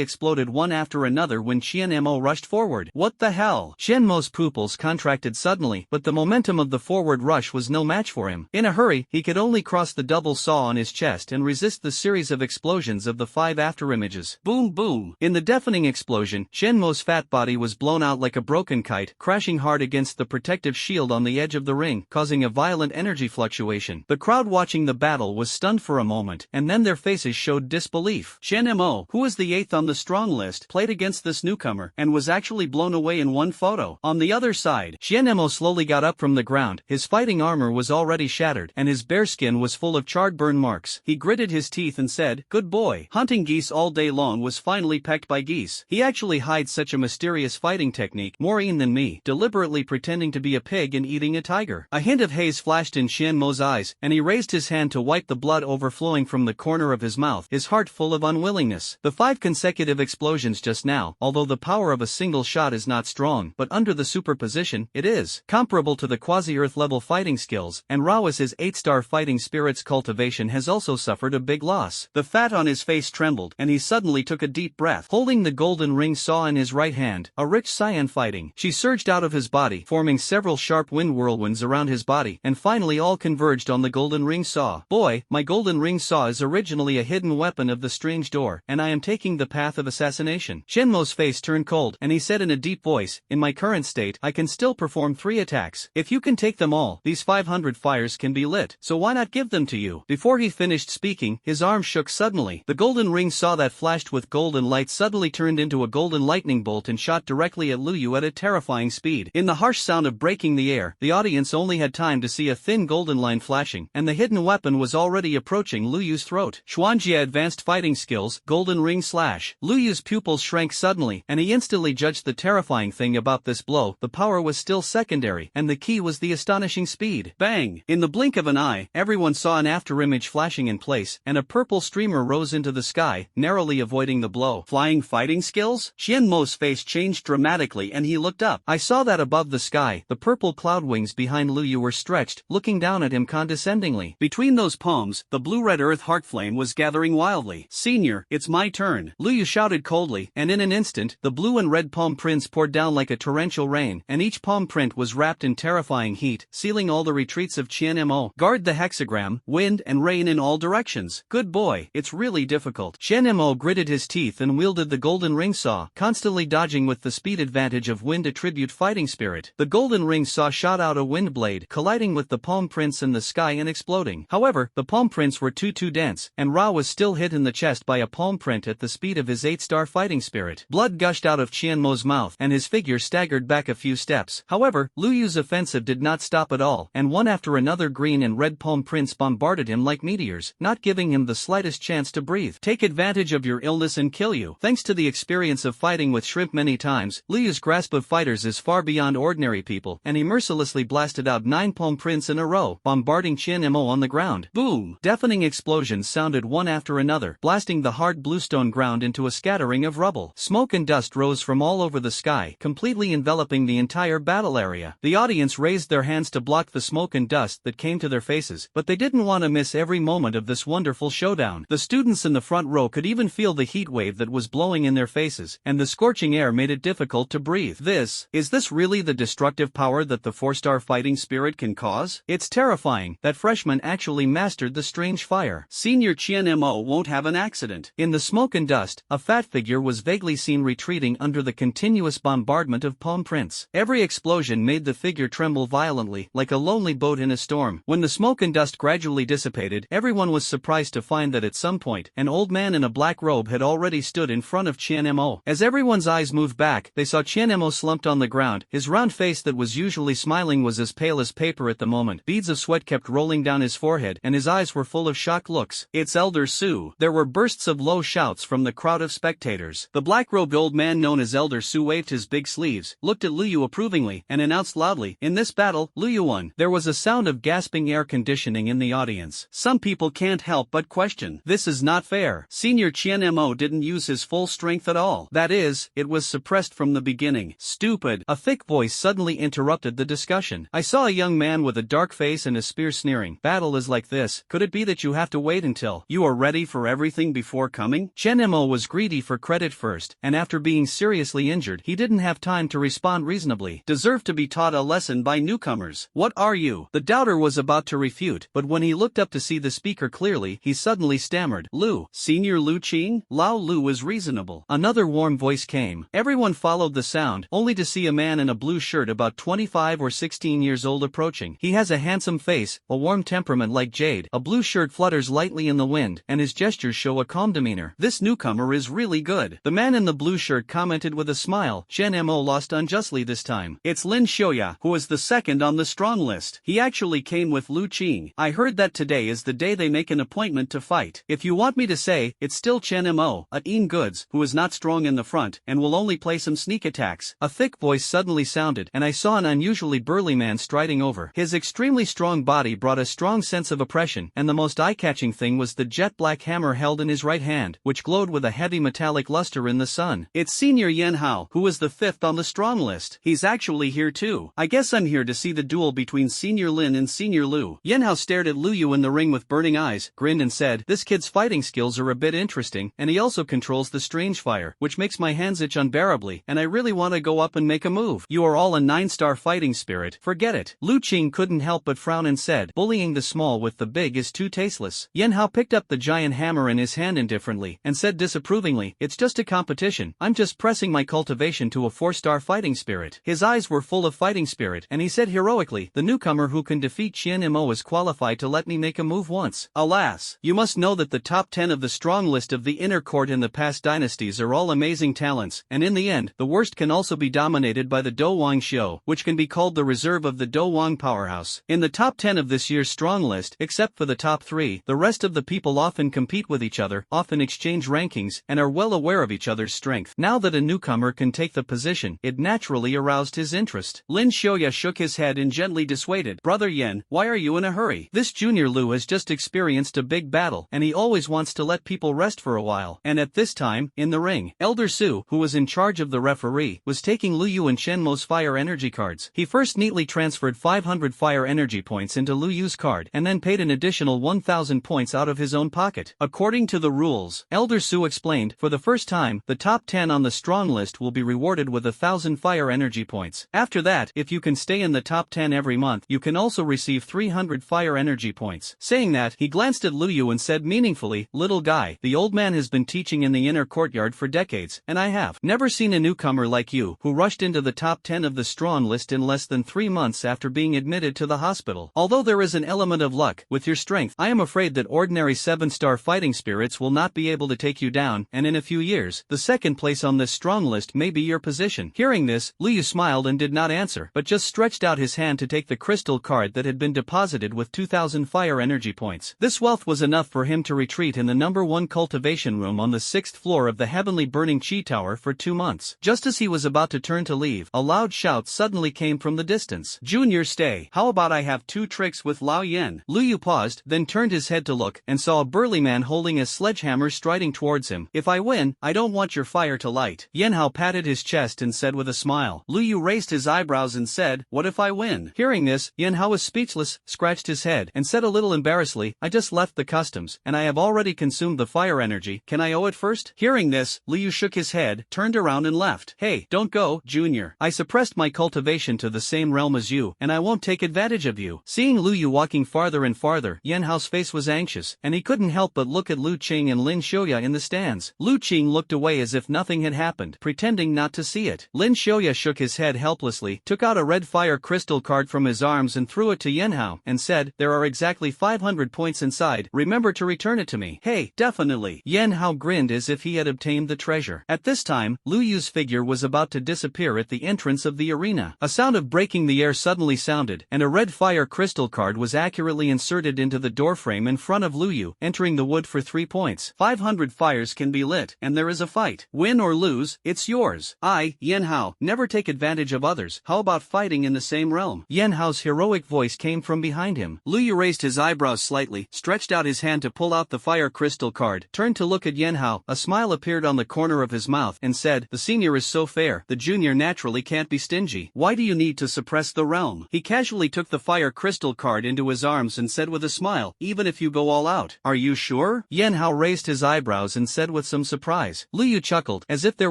exploded one after another when Chien Mo rushed forward. What the hell? Chien Mo's pupils contracted suddenly, but the momentum of the forward rush was no match for him. In a hurry, he could only cross the double saw on his chest and resist the series of explosions of the 5 afterimages. Boom boom! In the deafening explosion, Chien Mo's fat body was blown out like a broken kite, crashing hard against the protective shield on the edge of the ring, causing a violent energy fluctuation. The crowd watching the battle was stunned for a moment, and then their faces showed disbelief. Chien Mo, who was the 8th on the strong list, played against this newcomer, and was actually blown away in one photo. On the other side, Chien Mo slowly got up from the ground, his fighting armor was already shattered, and his bare skin was full of charred burn marks. He gritted his teeth and said, "Good boy." Hunting geese all day long was finally pecked by geese. He actually hides such a mysterious fighting technique, more in than me, deliberately pretending to be a pig and eating a tiger. A hint of haze flashed in Chien Mo's eyes, and he raised his hand to wipe the blood overflowing from the corner of his mouth, his heart full of unwillingness. The 5 consecutive explosions just now, although the power of a single shot is not strong, but under the superposition, it is comparable to the quasi-Earth level fighting skills, and Rawis' 8-star fighting spirit's cultivation has also suffered a big loss. The fat on his face trembled, and he suddenly took a deep breath. Holding the golden ring saw in his right hand, a rich cyan fighting, she surged out of his body, forming several sharp wind whirlwinds around his body, and finally all converged on the golden ring saw. Boy, my golden ring saw is originally a hidden weapon of the strange door, and I am taking the path of assassination. Shenmo's face turned cold, and he said in a deep voice, in my current state, I can still perform 3 attacks. If you can take them all, these 500 fires can be lit, so why not give them to you? Before he finished speaking, his arm shook suddenly. The golden ring saw that flashed with golden light suddenly turned into a golden lightning bolt and shot directly at Lu Yu at a terrifying speed. In the harsh sound of breaking the air, the audience only had time to see a thin golden line flashing, and the hidden weapon was already approaching Lu Yu's throat. Xuanjie advanced fighting skills, golden ring slash. Lu Yu's pupils shrank suddenly, and he instantly judged the terrifying thing about this blow. The power was still secondary, and the key was the astonishing speed. Bang! In the blink of an eye, everyone saw an afterimage flashing in place, and a purple streamer rose into the sky, narrowly avoiding the blow. Flying fighting skills? Qianmo's face changed dramatically and he looked up. I saw that above the sky, the purple cloud wings behind Lu Yu were stretched, looking down at him condescendingly. Between those palms, the blue-red earth heart flame was gathering wildly. Senior, it's my turn. Lu Yu shouted coldly, and in an instant, the blue and red palm prints poured down like a torrential rain, and each palm print was wrapped in terrifying heat, sealing all the retreats of Qianmo. Guard the hexagram, wind and rain in all directions. Good boy, it's really difficult. Qianmo gritted his teeth and wielded the golden ring saw, constantly dodging with the speed advantage of wind attribute fighting spirit. The golden ring saw shot out a wind blade, colliding with the palm prints in the sky and exploding. However, the palm prints were too dense, and Ra was still hit in the chest by a palm print at the speed of his 8-star fighting spirit. Blood gushed out of Qianmo's mouth, and his figure staggered back a few steps. However, Lu Yu's offensive did not stop at all, and one after another green and red palm prints bombarded him like meteors, not giving him the slightest chance to breathe. Take advantage of your illness and kill you. Thanks to the experience of fighting with shrimp many times, Lu Yu's grasp of fighters is far beyond ordinary people, and he mercilessly blasted out 9 palm prints in a row, bombarding Qianmo on the ground. Boom! Deafening explosions sounded one after another, blasting the hard bluestone ground into a scattering of rubble. Smoke and dust rose from all over the sky, completely enveloping the entire battle area. The audience raised their hands to block the smoke and dust that came to their faces, but they didn't want to miss every moment of this wonderful showdown. The students in the front row could even feel the heat wave that was blowing in their faces, and the scorching air made it difficult to breathe. Is this really the destructive power that the 4-star fighting spirit can cause? It's terrifying. That freshman actually mastered the strange fire. Senior Qianmo won't have an accident. In the smoke and dust, a fat figure was vaguely seen retreating under the continuous bombardment of palm prints. Every explosion made the figure tremble violently, like a lonely boat in a storm. When the smoke and dust gradually dissipated, everyone was surprised to find that at some point, an old man in a black robe had already stood in front of Qianmo. As everyone's eyes moved back, they saw Qianmo slumped on the ground. His round face that was usually smiling was as pale as paper at the moment. Beads of sweat kept rolling down his forehead, and his eyes were full of shocked looks. It's Elder Su. There were bursts of low shouts from the crowd of spectators. The black-robed old man known as Elder Su waved his big sleeves, looked at Lu Yu approvingly, and announced loudly, "In this battle, Lu Yu won." There was a sound of gasping air conditioning in the audience. Some people can't help but question. This is not fair. Senior Qianmo didn't use his full strength at all. That is, it was suppressed from the beginning. Stupid. A thick voice suddenly interrupted the discussion. I saw a young man with a dark face and a spear sneering. Battle is like this. Could it be that you have to wait until you are ready for everything before coming? Qianmo was greedy for credit first, and after being seriously injured, he didn't have time to respond reasonably. Deserved to be taught a lesson by newcomers. What are you? The doubter was about to refute, but when he looked up to see the speaker clearly, he suddenly stammered. Lu. Senior Lu Qing? Lao Lu is reasonable. Another warm voice came. Everyone followed the sound, only to see a man in a blue shirt about 25 or 16 years old approaching. He has a handsome face, a warm temperament like jade. A blue shirt flutters lightly in the wind, and his gestures show a calm demeanor. This newcomer is really good. The man in the blue shirt commented with a smile. Qianmo lost unjustly this time. It's Lin Xiuya, who is the second on the strong list. He actually came with Lu Qing. I heard that today is the day they make an appointment to fight. If you want me to say, it's still Qianmo, at Ian Goods, who is not strong in the front, and will only play some sneak attacks. A thick voice suddenly sounded, and I saw an unusually burly man striding over. His extremely strong body brought a strong sense of oppression, and the most eye-catching thing was the jet-black hammer held in his right hand, which glowed with a heavy metallic luster in the sun. It's Senior Yan Hao, who is the 5th on the strong list. He's actually here too. I guess I'm here to see the duel between Senior Lin and Senior Lu. Yan Hao stared at Lu Yu in the ring with burning eyes, grinned and said, "This kid's fighting fighting skills are a bit interesting, and he also controls the strange fire, which makes my hands itch unbearably, and I really want to go up and make a move. You are all a 9-star fighting spirit, forget it. Lu Qing couldn't help but frown and said, bullying the small with the big is too tasteless. Yan Hao picked up the giant hammer in his hand indifferently, and said disapprovingly, it's just a competition, I'm just pressing my cultivation to a 4-star fighting spirit. His eyes were full of fighting spirit, and he said heroically, the newcomer who can defeat Qian Mo is qualified to let me make a move once. Alas, you must know that the top 10 of the strong list of the inner court in the past dynasties are all amazing talents, and in the end, the worst can also be dominated by the Do Wang Xiu, which can be called the reserve of the Do Wang powerhouse. In the top 10 of this year's strong list, except for the top 3, the rest of the people often compete with each other, often exchange rankings, and are well aware of each other's strength. Now that a newcomer can take the position, it naturally aroused his interest. Lin Xiuya shook his head and gently dissuaded, Brother Yan, why are you in a hurry? This junior Lu has just experienced a big battle, and he always wants to let people rest for a while. And at this time, in the ring, Elder Su, who was in charge of the referee, was taking Lu Yu and Shen Mo's fire energy cards. He first neatly transferred 500 fire energy points into Lu Yu's card, and then paid an additional 1,000 points out of his own pocket. According to the rules, Elder Su explained, for the first time, the top 10 on the strong list will be rewarded with 1,000 fire energy points. After that, if you can stay in the top 10 every month, you can also receive 300 fire energy points. Saying that, he glanced at Lu Yu and said meaningfully, little guy, the old man has been teaching in the inner courtyard for decades, and I have never seen a newcomer like you, who rushed into the top 10 of the strong list in less than 3 months after being admitted to the hospital. Although there is an element of luck, with your strength, I am afraid that ordinary 7-star fighting spirits will not be able to take you down, and in a few years, the second place on this strong list may be your position. Hearing this, Lu Yu smiled and did not answer, but just stretched out his hand to take the crystal card that had been deposited with 2,000 fire energy points. This wealth was enough for him to retreat in the number 1 cultivation room on the 6th floor of the heavenly burning Qi Tower for 2 months. Just as he was about to turn to leave, a loud shout suddenly came from the distance. Junior, stay. How about I have 2 tricks with Lao Yen? Lu Yu paused, then turned his head to look, and saw a burly man holding a sledgehammer striding towards him. If I win, I don't want your fire to light. Yan Hao patted his chest and said with a smile. Lu Yu raised his eyebrows and said, what if I win? Hearing this, Yan Hao was speechless, scratched his head, and said a little embarrassedly, I just left the customs, and I have already consumed the fire energy, can I owe it first? Hearing this, Lu Yu shook his head, turned around and left. Hey, don't go, Junior. I suppressed my cultivation to the same realm as you, and I won't take advantage of you. Seeing Lu Yu walking farther and farther, Yan Hao's face was anxious, and he couldn't help but look at Lu Qing and Lin Xiuya in the stands. Lu Qing looked away as if nothing had happened, pretending not to see it. Lin Xiuya shook his head helplessly, took out a red fire crystal card from his arms and threw it to Yan Hao, and said, there are exactly 500 points inside, remember to return it to me. Hey, definitely. Yan Hao grinned as if he had obtained the treasure. At this time, Lu Yu's figure was about to disappear at the entrance of the arena. A sound of breaking the air suddenly sounded, and a red fire crystal card was accurately inserted into the doorframe in front of Lu Yu, entering the wood for 3 points. 500 fires can be lit, and there is a fight. Win or lose, it's yours. I, Yan Hao, never take advantage of others. How about fighting in the same realm? Yan Hao's heroic voice came from behind him. Lu Yu raised his eyebrows slightly, stretched out his hand to pull out the fire crystal card, turned to look at Yan Hao, a smile appeared on the corner of his mouth, and said, the senior is so fair, the junior naturally can't be stingy. Why do you need to suppress the realm? He casually took the fire crystal card into his arms and said with a smile, even if you go all out. Are you sure? Yan Hao raised his eyebrows and said with some surprise. Lu Yu chuckled, as if there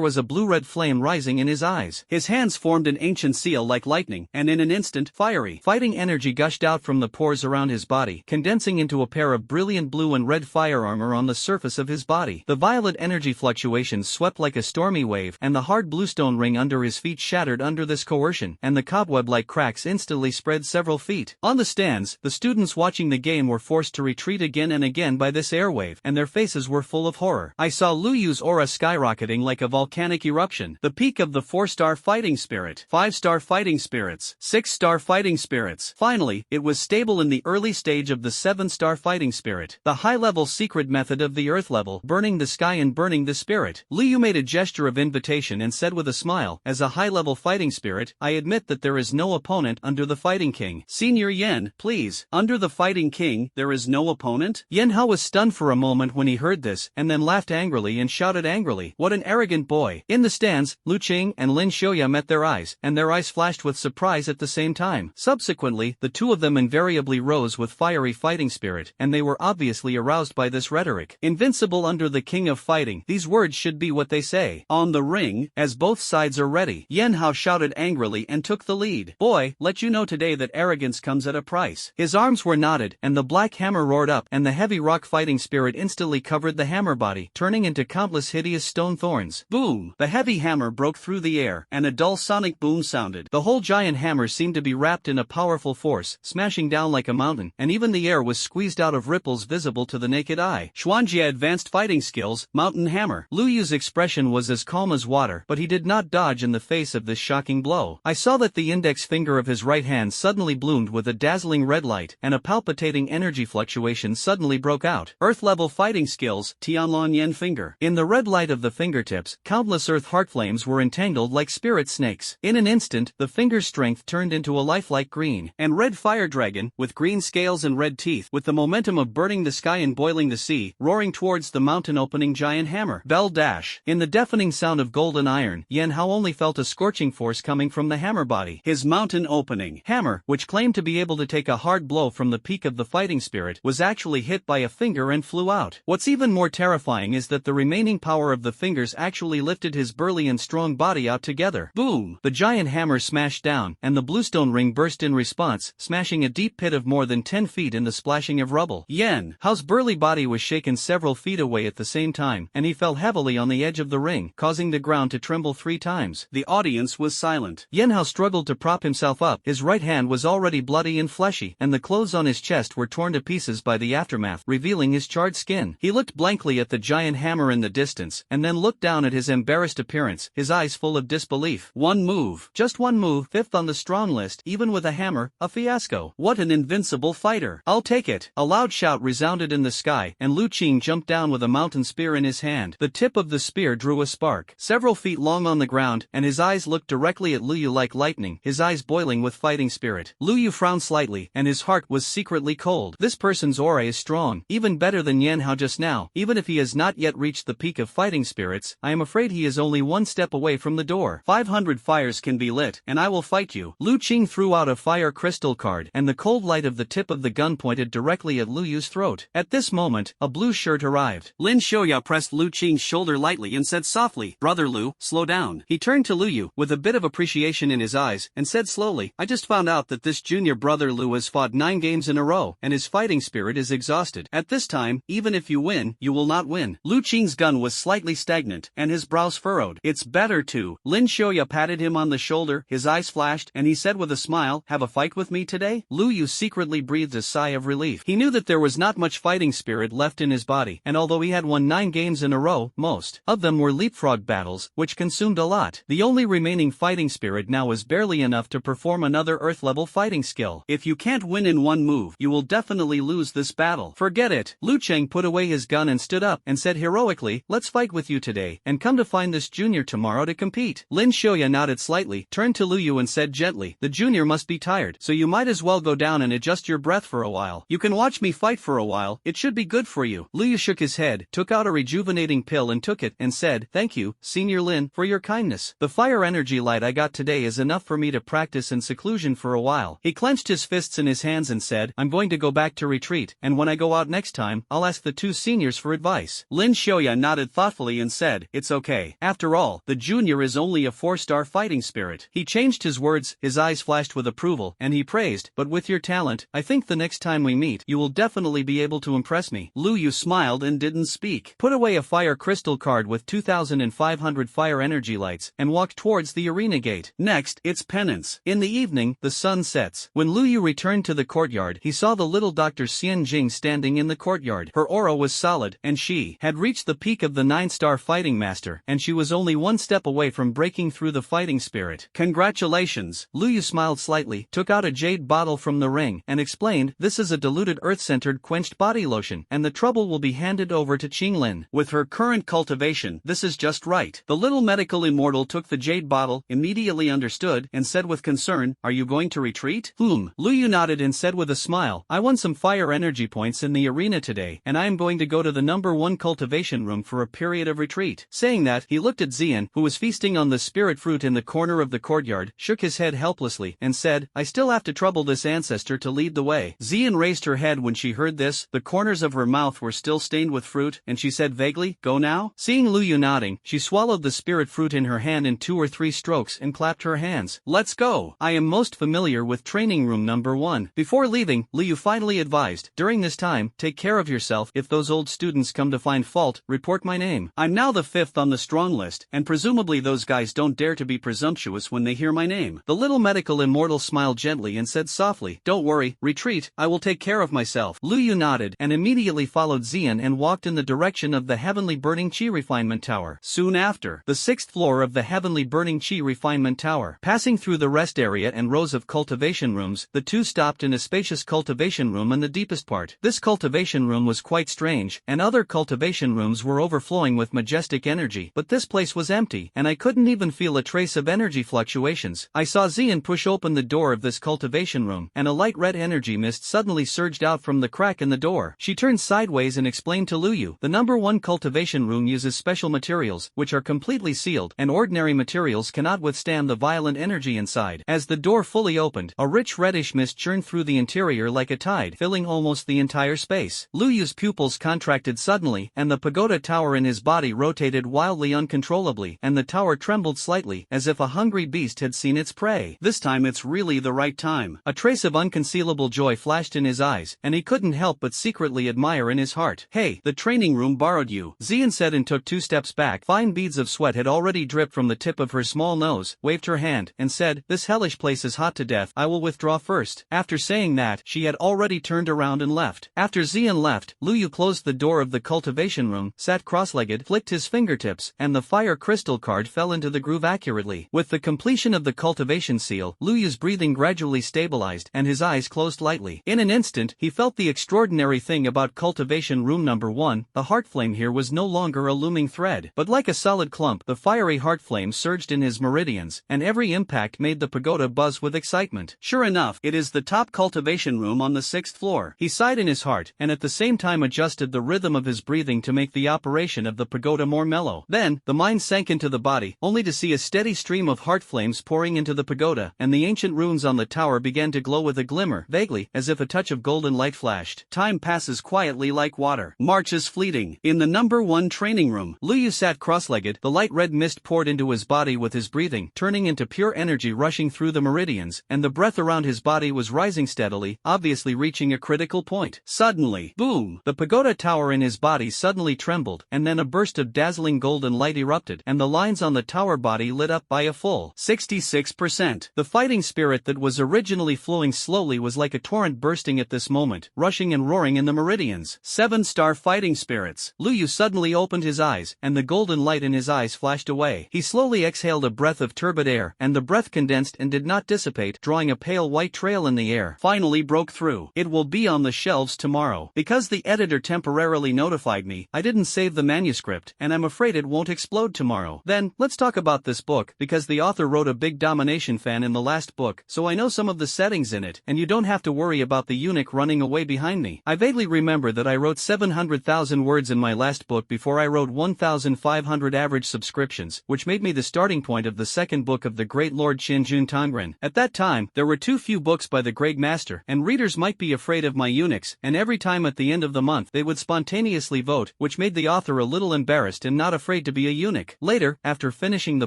was a blue-red flame rising in his eyes. His hands formed an ancient seal like lightning, and in an instant, fiery fighting energy gushed out from the pores around his body, condensing into a pair of brilliant blue and red fire armor on the surface of his body. The violet energy fluctuations swept like a stormy wave, and the hard bluestone ring under his feet shattered under this coercion, and the cobweb-like cracks instantly spread several feet. On the stands, the students watching the game were forced to retreat again and again by this airwave, and their faces were full of horror. I saw Lu Yu's aura skyrocketing like a volcanic eruption. The peak of the 4-star fighting spirit, 5-star fighting spirits, 6-star fighting spirits. Finally, it was stable in the early stage of the 7-star fighting spirit. The high-level secret method of the earth level, burning the sky and burning the spirit. Lu Yu made a gesture of invitation and said with a smile, as a high-level fighting spirit, I admit that there is no opponent under the fighting king. Senior Yan, please, under the fighting king, there is no opponent? Yan Hao was stunned for a moment when he heard this, and then laughed angrily and shouted angrily, what an arrogant boy. In the stands, Lu Qing and Lin Xiuya met their eyes, and their eyes flashed with surprise at the same time. Subsequently, the two of them invariably rose with fiery fighting spirit, and they were obviously aroused by this this rhetoric. Invincible under the king of fighting. These words should be what they say. On the ring, as both sides are ready. Yan Hao shouted angrily and took the lead. Boy, let you know today that arrogance comes at a price. His arms were knotted, and the black hammer roared up, and the heavy rock fighting spirit instantly covered the hammer body, turning into countless hideous stone thorns. Boom! The heavy hammer broke through the air, and a dull sonic boom sounded. The whole giant hammer seemed to be wrapped in a powerful force, smashing down like a mountain, and even the air was squeezed out of ripples visible to the naked eye. Xuanjie advanced fighting skills, mountain hammer. Lu Yu's expression was as calm as water, but he did not dodge in the face of this shocking blow. I saw that the index finger of his right hand suddenly bloomed with a dazzling red light, and a palpitating energy fluctuation suddenly broke out. Earth-level fighting skills, Tianlong Yen finger. In the red light of the fingertips, countless earth heart flames were entangled like spirit snakes. In an instant, the finger's strength turned into a lifelike green and red fire dragon, with green scales and red teeth, with the momentum of burning the sky and boiling the sea, roaring towards the mountain-opening giant hammer. Bell dash. In the deafening sound of golden iron, Yan Hao only felt a scorching force coming from the hammer body. His mountain-opening hammer, which claimed to be able to take a hard blow from the peak of the fighting spirit, was actually hit by a finger and flew out. What's even more terrifying is that the remaining power of the fingers actually lifted his burly and strong body out together. Boom! The giant hammer smashed down, and the bluestone ring burst in response, smashing a deep pit of more than 10 feet in the splashing of rubble. Yan Hao's burly body was shaken several feet away at the same time, and he fell heavily on the edge of the ring, causing the ground to tremble 3 times. The audience was silent. Yan Hao struggled to prop himself up. His right hand was already bloody and fleshy, and the clothes on his chest were torn to pieces by the aftermath, revealing his charred skin. He looked blankly at the giant hammer in the distance, and then looked down at his embarrassed appearance, his eyes full of disbelief. One move. Just one move, 5th on the strong list, even with a hammer, a fiasco. What an invincible fighter. I'll take it. A loud shout resounded in the sky, and Lu Qing jumped down with a mountain spear in his hand. The tip of the spear drew a spark, several feet long on the ground, and his eyes looked directly at Lu Yu like lightning, his eyes boiling with fighting spirit. Lu Yu frowned slightly, and his heart was secretly cold. This person's aura is strong, even better than Yan Hao just now. Even if he has not yet reached the peak of fighting spirits, I am afraid he is only one step away from the door. 500 fires can be lit, and I will fight you. Lu Qing threw out a fire crystal card, and the cold light of the tip of the gun pointed directly at Lu Yu's throat. At this moment, a blue shirt arrived. Lin Xiaoya pressed Lu Qing's shoulder lightly and said softly, "Brother Lu, slow down." He turned to Lu Yu, with a bit of appreciation in his eyes, and said slowly, "I just found out that this junior brother Lu has fought 9 games in a row, and his fighting spirit is exhausted. At this time, even if you win, you will not win." Lu Qing's gun was slightly stagnant, and his brows furrowed. "It's better to." Lin Xiaoya patted him on the shoulder, his eyes flashed, and he said with a smile, "Have a fight with me today?" Lu Yu secretly breathed a sigh of relief. He knew that there was not much fighting spirit left in his body, and although he had won 9 games in a row, most of them were leapfrog battles, which consumed a lot. The only remaining fighting spirit now was barely enough to perform another earth-level fighting skill. If you can't win in one move, you will definitely lose this battle. Forget it. Lu Cheng put away his gun and stood up, and said heroically, "Let's fight with you today, and come to find this junior tomorrow to compete." Lin Xiaoya nodded slightly, turned to Lu Yu and said gently, "The junior must be tired, so you might as well go down and adjust your breath for a while. You can watch me fight for a while, it should be good for you." Lu Yu shook his head, took out a rejuvenating pill and took it, and said, "Thank you, Senior Lin, for your kindness. The fire energy light I got today is enough for me to practice in seclusion for a while." He clenched his fists in his hands and said, "I'm going to go back to retreat, and when I go out next time, I'll ask the 2 seniors for advice." Lin Xiaoya nodded thoughtfully and said, "It's okay. After all, the junior is only a 4-star fighting spirit." He changed his words, his eyes flashed with approval, and he praised, "But with your talent, I think the next time we meet, you will definitely be able to impress me." Lu Yu smiled and didn't speak. Put away a fire crystal card with 2,500 fire energy lights, and walked towards the arena gate. Next, it's penance. In the evening, the sun sets. When Lu Yu returned to the courtyard, he saw the little Dr. Xian Jing standing in the courtyard. Her aura was solid, and she had reached the peak of the 9-star fighting master, and she was only one step away from breaking through the fighting spirit. "Congratulations." Lu Yu smiled slightly, took out a jade bottle from the ring, and explained, "This is a diluted earth-centered quenched body lotion, and the trouble will be handed over to Qinglin. With her current cultivation, this is just right." The little medical immortal took the jade bottle, immediately understood, and said with concern, "Are you going to retreat?" Lu Yu nodded and said with a smile, "I won some fire energy points in the arena today, and I am going to go to the number 1 cultivation room for a period of retreat." Saying that, he looked at Xian, who was feasting on the spirit fruit in the corner of the courtyard, shook his head helplessly, and said, "I still have to trouble this ancestor to lead the way." Xian raised her head when she heard this, the corners of her her mouth were still stained with fruit, and she said vaguely, "Go now?" Seeing Luyu nodding, she swallowed the spirit fruit in her hand in 2 or 3 strokes and clapped her hands. "Let's go. I am most familiar with training room number 1. Before leaving, Luyu finally advised, "During this time, take care of yourself. If those old students come to find fault, report my name. I'm now the 5th on the strong list, and presumably those guys don't dare to be presumptuous when they hear my name." The little medical immortal smiled gently and said softly, "Don't worry, retreat, I will take care of myself." Luyu nodded and immediately followed Xian and walked in the direction of the Heavenly Burning Qi Refinement Tower. Soon after, the 6th floor of the Heavenly Burning Qi Refinement Tower. Passing through the rest area and rows of cultivation rooms, the two stopped in a spacious cultivation room in the deepest part. This cultivation room was quite strange, and other cultivation rooms were overflowing with majestic energy, but this place was empty, and I couldn't even feel a trace of energy fluctuations. I saw Xian push open the door of this cultivation room, and a light red energy mist suddenly surged out from the crack in the door. She turned sideways and explained to Luyu, "The number 1 cultivation room uses special materials, which are completely sealed, and ordinary materials cannot withstand the violent energy inside." As the door fully opened, a rich reddish mist churned through the interior like a tide, filling almost the entire space. Luyu's pupils contracted suddenly, and the pagoda tower in his body rotated wildly uncontrollably, and the tower trembled slightly, as if a hungry beast had seen its prey. "This time it's really the right time." A trace of unconcealable joy flashed in his eyes, and he couldn't help but secretly admire in his heart. "Hey, the training room borrowed you," Xian said and took 2 steps back. Fine beads of sweat had already dripped from the tip of her small nose, waved her hand, and said, "This hellish place is hot to death, I will withdraw first." After saying that, she had already turned around and left. After Xian left, Luyu closed the door of the cultivation room, sat cross-legged, flicked his fingertips, and the fire crystal card fell into the groove accurately. With the completion of the cultivation seal, Luyu's breathing gradually stabilized, and his eyes closed lightly. In an instant, he felt the extraordinary thing about cultivation room number 1, the heart flame here was no longer a looming thread, but like a solid clump, the fiery heart flame surged in his meridians, and every impact made the pagoda buzz with excitement. Sure enough, it is the top cultivation room on the 6th floor. He sighed in his heart, and at the same time adjusted the rhythm of his breathing to make the operation of the pagoda more mellow. Then, the mind sank into the body, only to see a steady stream of heart flames pouring into the pagoda, and the ancient runes on the tower began to glow with a glimmer, vaguely, as if a touch of golden light flashed. Time passes quietly like water. March is fleeting. In the number 1 training room, Luyu sat cross-legged, the light red mist poured into his body with his breathing, turning into pure energy rushing through the meridians, and the breath around his body was rising steadily, obviously reaching a critical point. Suddenly, boom! The pagoda tower in his body suddenly trembled, and then a burst of dazzling golden light erupted, and the lines on the tower body lit up by a full 66%. The fighting spirit that was originally flowing slowly was like a torrent bursting at this moment, rushing and roaring in the meridians. 7-star fighting spirits. Luyu suddenly opened his eyes, and the golden light in his eyes flashed away. He slowly exhaled a breath of turbid air, and the breath condensed and did not dissipate, drawing a pale white trail in the air. Finally broke through. It will be on the shelves tomorrow. Because the editor temporarily notified me, I didn't save the manuscript, and I'm afraid it won't explode tomorrow. Then, let's talk about this book, because the author wrote a big domination fan in the last book, so I know some of the settings in it, and you don't have to worry about the eunuch running away behind me. I vaguely remember that I wrote 700,000 words in my last book before I wrote 1,500 average subscriptions, which made me the starting point of the second book of the great Lord Qinjun Tongren. At that time, there were too few books by the great master, and readers might be afraid of my eunuchs, and every time at the end of the month they would spontaneously vote, which made the author a little embarrassed and not afraid to be a eunuch. Later, after finishing the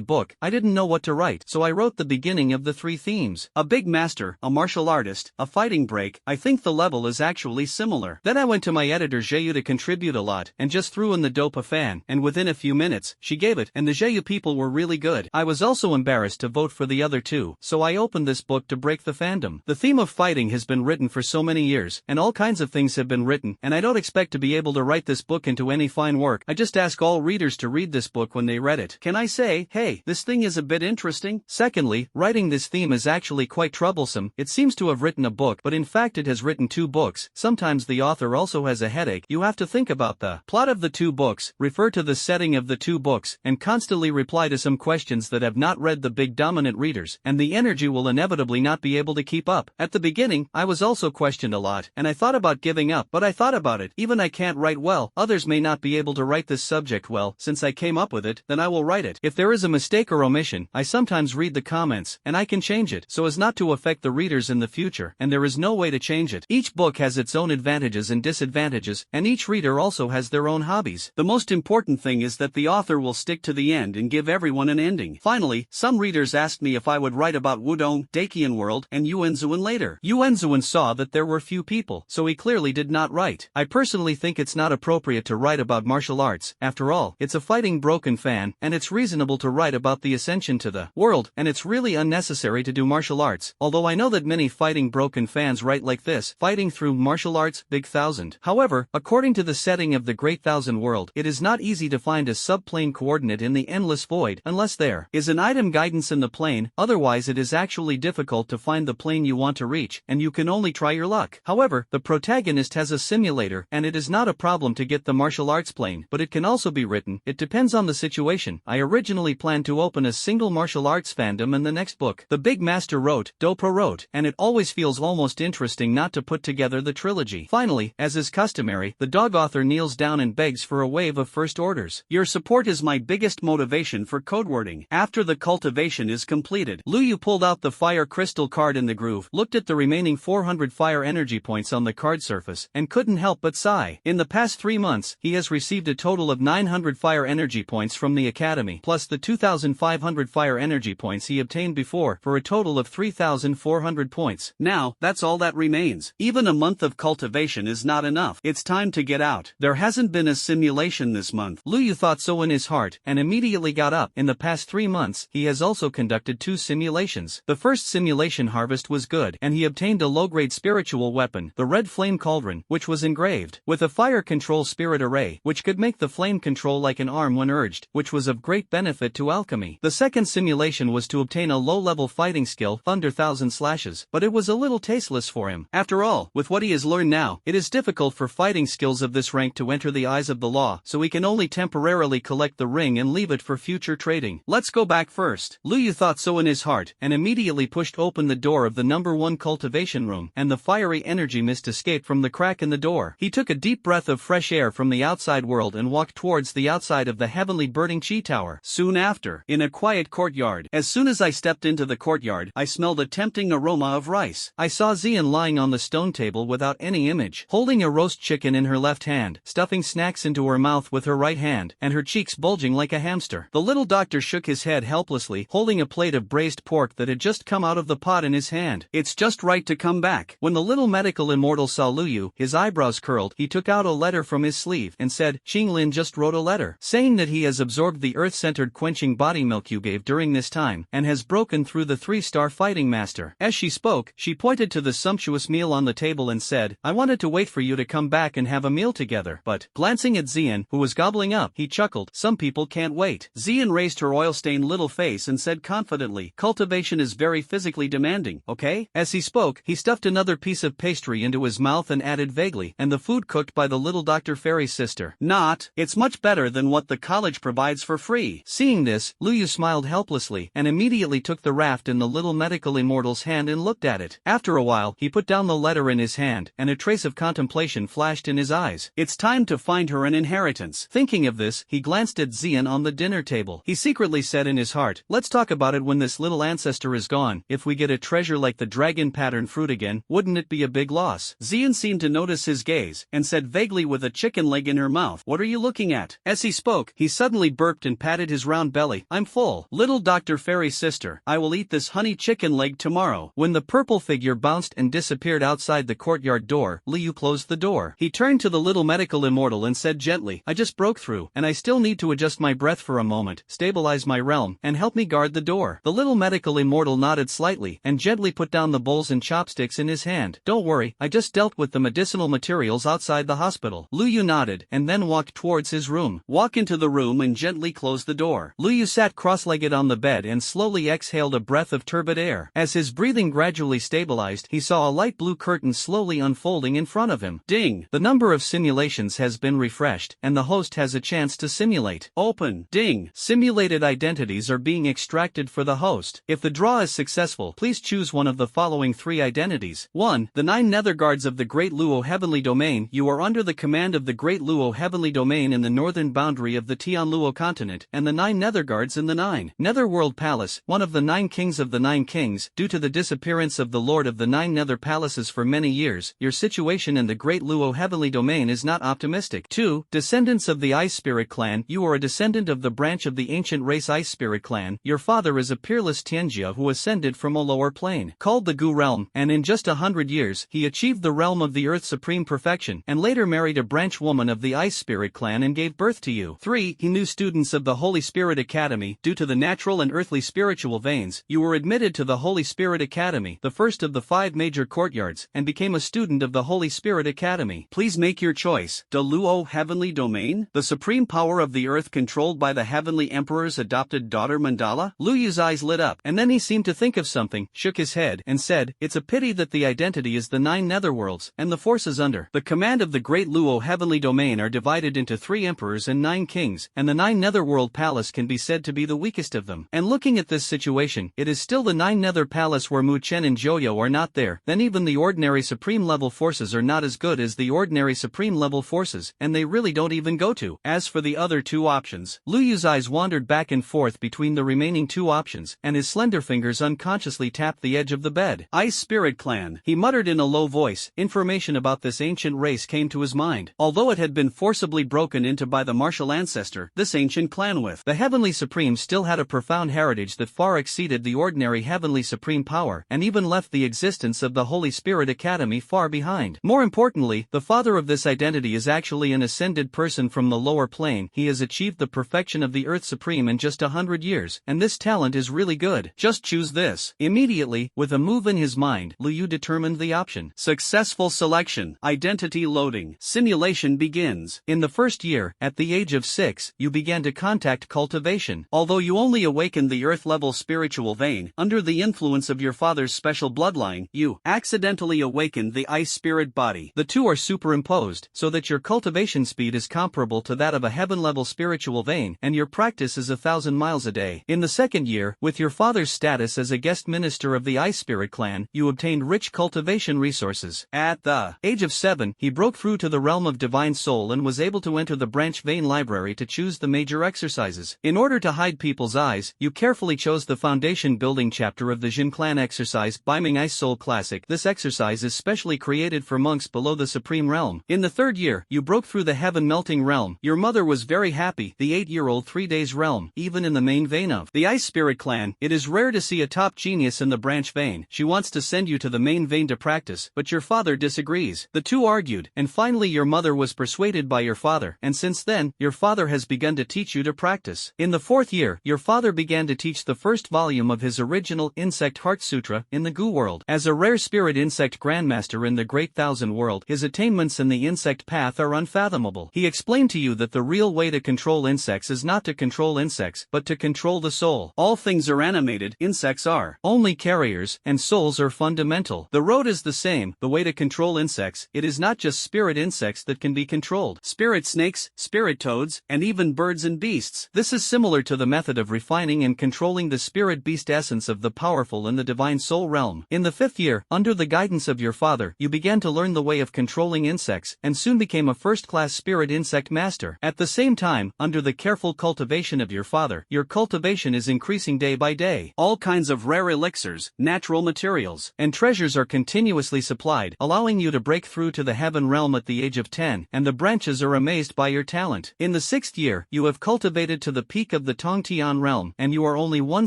book, I didn't know what to write, so I wrote the beginning of the 3 themes. A big master, a martial artist, a fighting break. I think the level is actually similar. Then I went to my editor Zheyu to contribute a lot, and just threw in the dope a fan, and within a few minutes, she gave it, and the Zheyu people were really good. I was also embarrassed to vote for the other 2, so I opened this book to break the fandom. The theme of fighting has been written for so many years, and all kinds of things have been written, and I don't expect to be able to write this book into any fine work. I just ask all readers to read this book when they read it. Can I say, hey, this thing is a bit interesting? Secondly, writing this theme is actually quite troublesome. It seems to have written a book, but in fact it has written 2 books. Sometimes the author also has a headache. You have to think about the plot of the 2 books, refer to the setting of the 2 books, and constantly reply to some questions that have not read the big dominant readers, and the energy will inevitably not be able to keep up. At the beginning, I was also questioned a lot, and I thought about giving up, but I thought about it. Even I can't write well, others may not be able to write this subject well. Since I came up with it, then I will write it. If there is a mistake or omission, I sometimes read the comments, and I can change it, so as not to affect the readers in the future, and there is no way to change it. Each book has its own advantages and disadvantages. advantages, and each reader also has their own hobbies. The most important thing is that the author will stick to the end and give everyone an ending. Finally, some readers asked me if I would write about Wudong, Dakian World, and Yuanzuan later. Yuanzuan saw that there were few people, so he clearly did not write. I personally think it's not appropriate to write about martial arts. After all, it's a fighting broken fan, and it's reasonable to write about the ascension to the world, and it's really unnecessary to do martial arts. Although I know that many fighting broken fans write like this, fighting through martial arts, Big Thousand. However, according to the setting of the Great Thousand World, it is not easy to find a subplane coordinate in the endless void, unless there is an item guidance in the plane. Otherwise it is actually difficult to find the plane you want to reach, and you can only try your luck. However, the protagonist has a simulator, and it is not a problem to get the martial arts plane, but it can also be written. It depends on the situation. I originally planned to open a single martial arts fandom in the next book. The Big Master wrote, Dopro wrote, and it always feels almost interesting not to put together the trilogy. Finally, as is customary, the dog author kneels down and begs for a wave of first orders. Your support is my biggest motivation for codewording. After the cultivation is completed, Luyu pulled out the fire crystal card in the groove, looked at the remaining 400 fire energy points on the card surface, and couldn't help but sigh. In the past 3 months, he has received a total of 900 fire energy points from the academy, plus the 2,500 fire energy points he obtained before, for a total of 3,400 points. Now, that's all that remains. Even a month of cultivation is not enough. It's time to get out. There hasn't been a simulation this month. Luyu thought so in his heart, and immediately got up. In the past 3 months, he has also conducted 2 simulations. The first simulation harvest was good, and he obtained a low-grade spiritual weapon, the Red Flame Cauldron, which was engraved with a fire control spirit array, which could make the flame control like an arm when urged, which was of great benefit to alchemy. The second simulation was to obtain a low-level fighting skill, Thunder Thousand Slashes, but it was a little tasteless for him. After all, with what he has learned now, it is difficult for fighting skills of this rank to enter the eyes of the law, so he can only temporarily collect the ring and leave it for future trading. Let's go back first. Luyu thought so in his heart, and immediately pushed open the door of the number 1 cultivation room, and the fiery energy mist escaped from the crack in the door. He took a deep breath of fresh air from the outside world and walked towards the outside of the heavenly burning chi tower. Soon after, in a quiet courtyard, as soon as I stepped into the courtyard, I smelled a tempting aroma of rice. I saw Xian lying on the stone table without any image, holding a roast chicken in her left hand, stuffing snacks into her mouth with her right hand, and her cheeks bulging like a hamster. The little doctor shook his head helplessly, holding a plate of braised pork that had just come out of the pot in his hand. It's just right to come back. When the little medical immortal saw Luyu, his eyebrows curled. He took out a letter from his sleeve and said, Xinglin just wrote a letter, saying that he has absorbed the earth-centered quenching body milk you gave during this time, and has broken through the 3-star fighting master. As she spoke, she pointed to the sumptuous meal on the table and said, I wanted to wait for you to come back and have a meal together, but, glancing at Xian, who was gobbling up, he chuckled, some people can't wait. Xian raised her oil-stained little face and said confidently, cultivation is very physically demanding, okay? As he spoke, he stuffed another piece of pastry into his mouth and added vaguely, and the food cooked by the little Dr. Fairy's sister. Not, it's much better than what the college provides for free. Seeing this, Luyu smiled helplessly, and immediately took the raft in the little medical immortal's hand and looked at it. After a while, he put down the letter in his hand, and a trace of contemplation flashed in his eyes. It's time to find her an inheritance. Thinking of this, he glanced at Xian on the dinner table. He secretly said in his heart, let's talk about it when this little ancestor is gone. If we get a treasure like the dragon pattern fruit again, wouldn't it be a big loss? Xian seemed to notice his gaze, and said vaguely with a chicken leg in her mouth, what are you looking at? As he spoke, he suddenly burped and patted his round belly. I'm full. Little Dr. Fairy's sister, I will eat this honey chicken leg tomorrow. When the purple figure bounced and disappeared outside the courtyard door, Liu closed the door. He turned to the little medical immortal and said gently, I just broke through, and I still need to adjust my breath for a moment, stabilize my realm, and help me guard the door. The little medical immortal nodded slightly, and gently put down the bowls and chopsticks in his hand. Don't worry, I just dealt with the medicinal materials outside the hospital. Liu nodded, and then walked towards his room. Walk into the room and gently close the door. Liu sat cross-legged on the bed and slowly exhaled a breath of turbid air. As his breathing gradually stabilized, he saw a light blue curtain slowly unfolding in front of him. Ding! The number of simulations has been refreshed, and the host has a chance to simulate. Open. Ding! Simulated identities are being extracted for the host. If the draw is successful, please choose one of the following 3 identities. 1. The 9 Nether Guards of the Great Luo Heavenly Domain. You are under the command of the Great Luo Heavenly Domain in the northern boundary of the Tian Luo continent, and the 9 Nether Guards in the 9 Netherworld Palace, one of the 9 kings of the 9 kings. Due to the disappearance of the Lord of the 9 Nether Palaces for many years, your situation in the Great Great Luo Heavenly Domain is not optimistic. 2. Descendants of the Ice Spirit Clan. You are a descendant of the branch of the ancient race Ice Spirit Clan. Your father is a peerless Tianjia who ascended from a lower plane, called the Gu realm, and in just 100 years, he achieved the realm of the Earth's supreme perfection, and later married a branch woman of the Ice Spirit Clan and gave birth to you. 3. He knew students of the Holy Spirit Academy. Due to the natural and earthly spiritual veins, you were admitted to the Holy Spirit Academy, the first of the 5 major courtyards, and became a student of the Holy Spirit Academy. Please make your choice. De Luo Heavenly Domain? The supreme power of the earth controlled by the Heavenly Emperor's adopted daughter Mandala? Lu Yu's eyes lit up, and then he seemed to think of something, shook his head, and said, "It's a pity that the identity is the 9 netherworlds, and the forces under the command of the Great Luo Heavenly Domain are divided into 3 emperors and 9 kings, and the 9 netherworld palace can be said to be the weakest of them. And looking at this situation, it is still the 9 nether palace where Mu Chen and Joyo are not there, then even the ordinary supreme level forces are not as good as the ordinary supreme level forces, and they really don't even go to." As for the other 2 options, Lu Yu's eyes wandered back and forth between the remaining 2 options, and his slender fingers unconsciously tapped the edge of the bed. Ice Spirit Clan. He muttered in a low voice. Information about this ancient race came to his mind. Although it had been forcibly broken into by the martial ancestor, this ancient clan with the Heavenly Supreme still had a profound heritage that far exceeded the ordinary Heavenly Supreme power, and even left the existence of the Holy Spirit Academy far behind. More importantly, the father of this identity is actually an ascended person from the lower plane. He has achieved the perfection of the Earth Supreme in just 100 years, and this talent is really good. Just choose this. Immediately, with a move in his mind, Lu Yu determined the option. Successful selection. Identity loading. Simulation begins. In the first year, at the age of 6, you began to contact cultivation. Although you only awakened the Earth-level spiritual vein, under the influence of your father's special bloodline, you accidentally awakened the Ice Spirit body. The 2 are superimposed, so that your cultivation speed is comparable to that of a heaven-level spiritual vein, and your practice is 1,000 miles a day. In the second year, with your father's status as a guest minister of the Ice Spirit Clan, you obtained rich cultivation resources. At the age of 7, he broke through to the realm of Divine Soul and was able to enter the branch vein library to choose the major exercises. In order to hide people's eyes, you carefully chose the foundation building chapter of the Jin Clan exercise, Biming Ice Soul Classic. This exercise is specially created for monks below the Supreme Realm. In the third year, you broke through the Heaven Melting Realm. Your mother was very happy, the 8-year-old 3 days realm, even in the main vein of the Ice Spirit Clan. It is rare to see a top genius in the branch vein. She wants to send you to the main vein to practice, but your father disagrees. The 2 argued, and finally your mother was persuaded by your father, and since then, your father has begun to teach you to practice. In the 4th year, your father began to teach the first volume of his original Insect Heart Sutra in the Gu world. As a rare spirit insect grandmaster in the Great Thousand World, his attainments in the insect path are unfathomable. He explained to you that the real way to control insects is not to control insects, but to control the soul. All things are animated, insects are only carriers, and souls are fundamental. The road is the same, the way to control insects. It is not just spirit insects that can be controlled. Spirit snakes, spirit toads, and even birds and beasts. This is similar to the method of refining and controlling the spirit beast essence of the powerful in the divine soul realm. In the 5th year, under the guidance of your father, you began to learn the way of controlling insects, and soon became a first-class spirit insect master. At the same time, under the careful cultivation of your father, your cultivation is increasing day by day. All kinds of rare elixirs, natural materials, and treasures are continuously supplied, allowing you to break through to the heaven realm at the age of 10, and the branches are amazed by your talent. In the 6th year, you have cultivated to the peak of the Tongtian realm, and you are only 1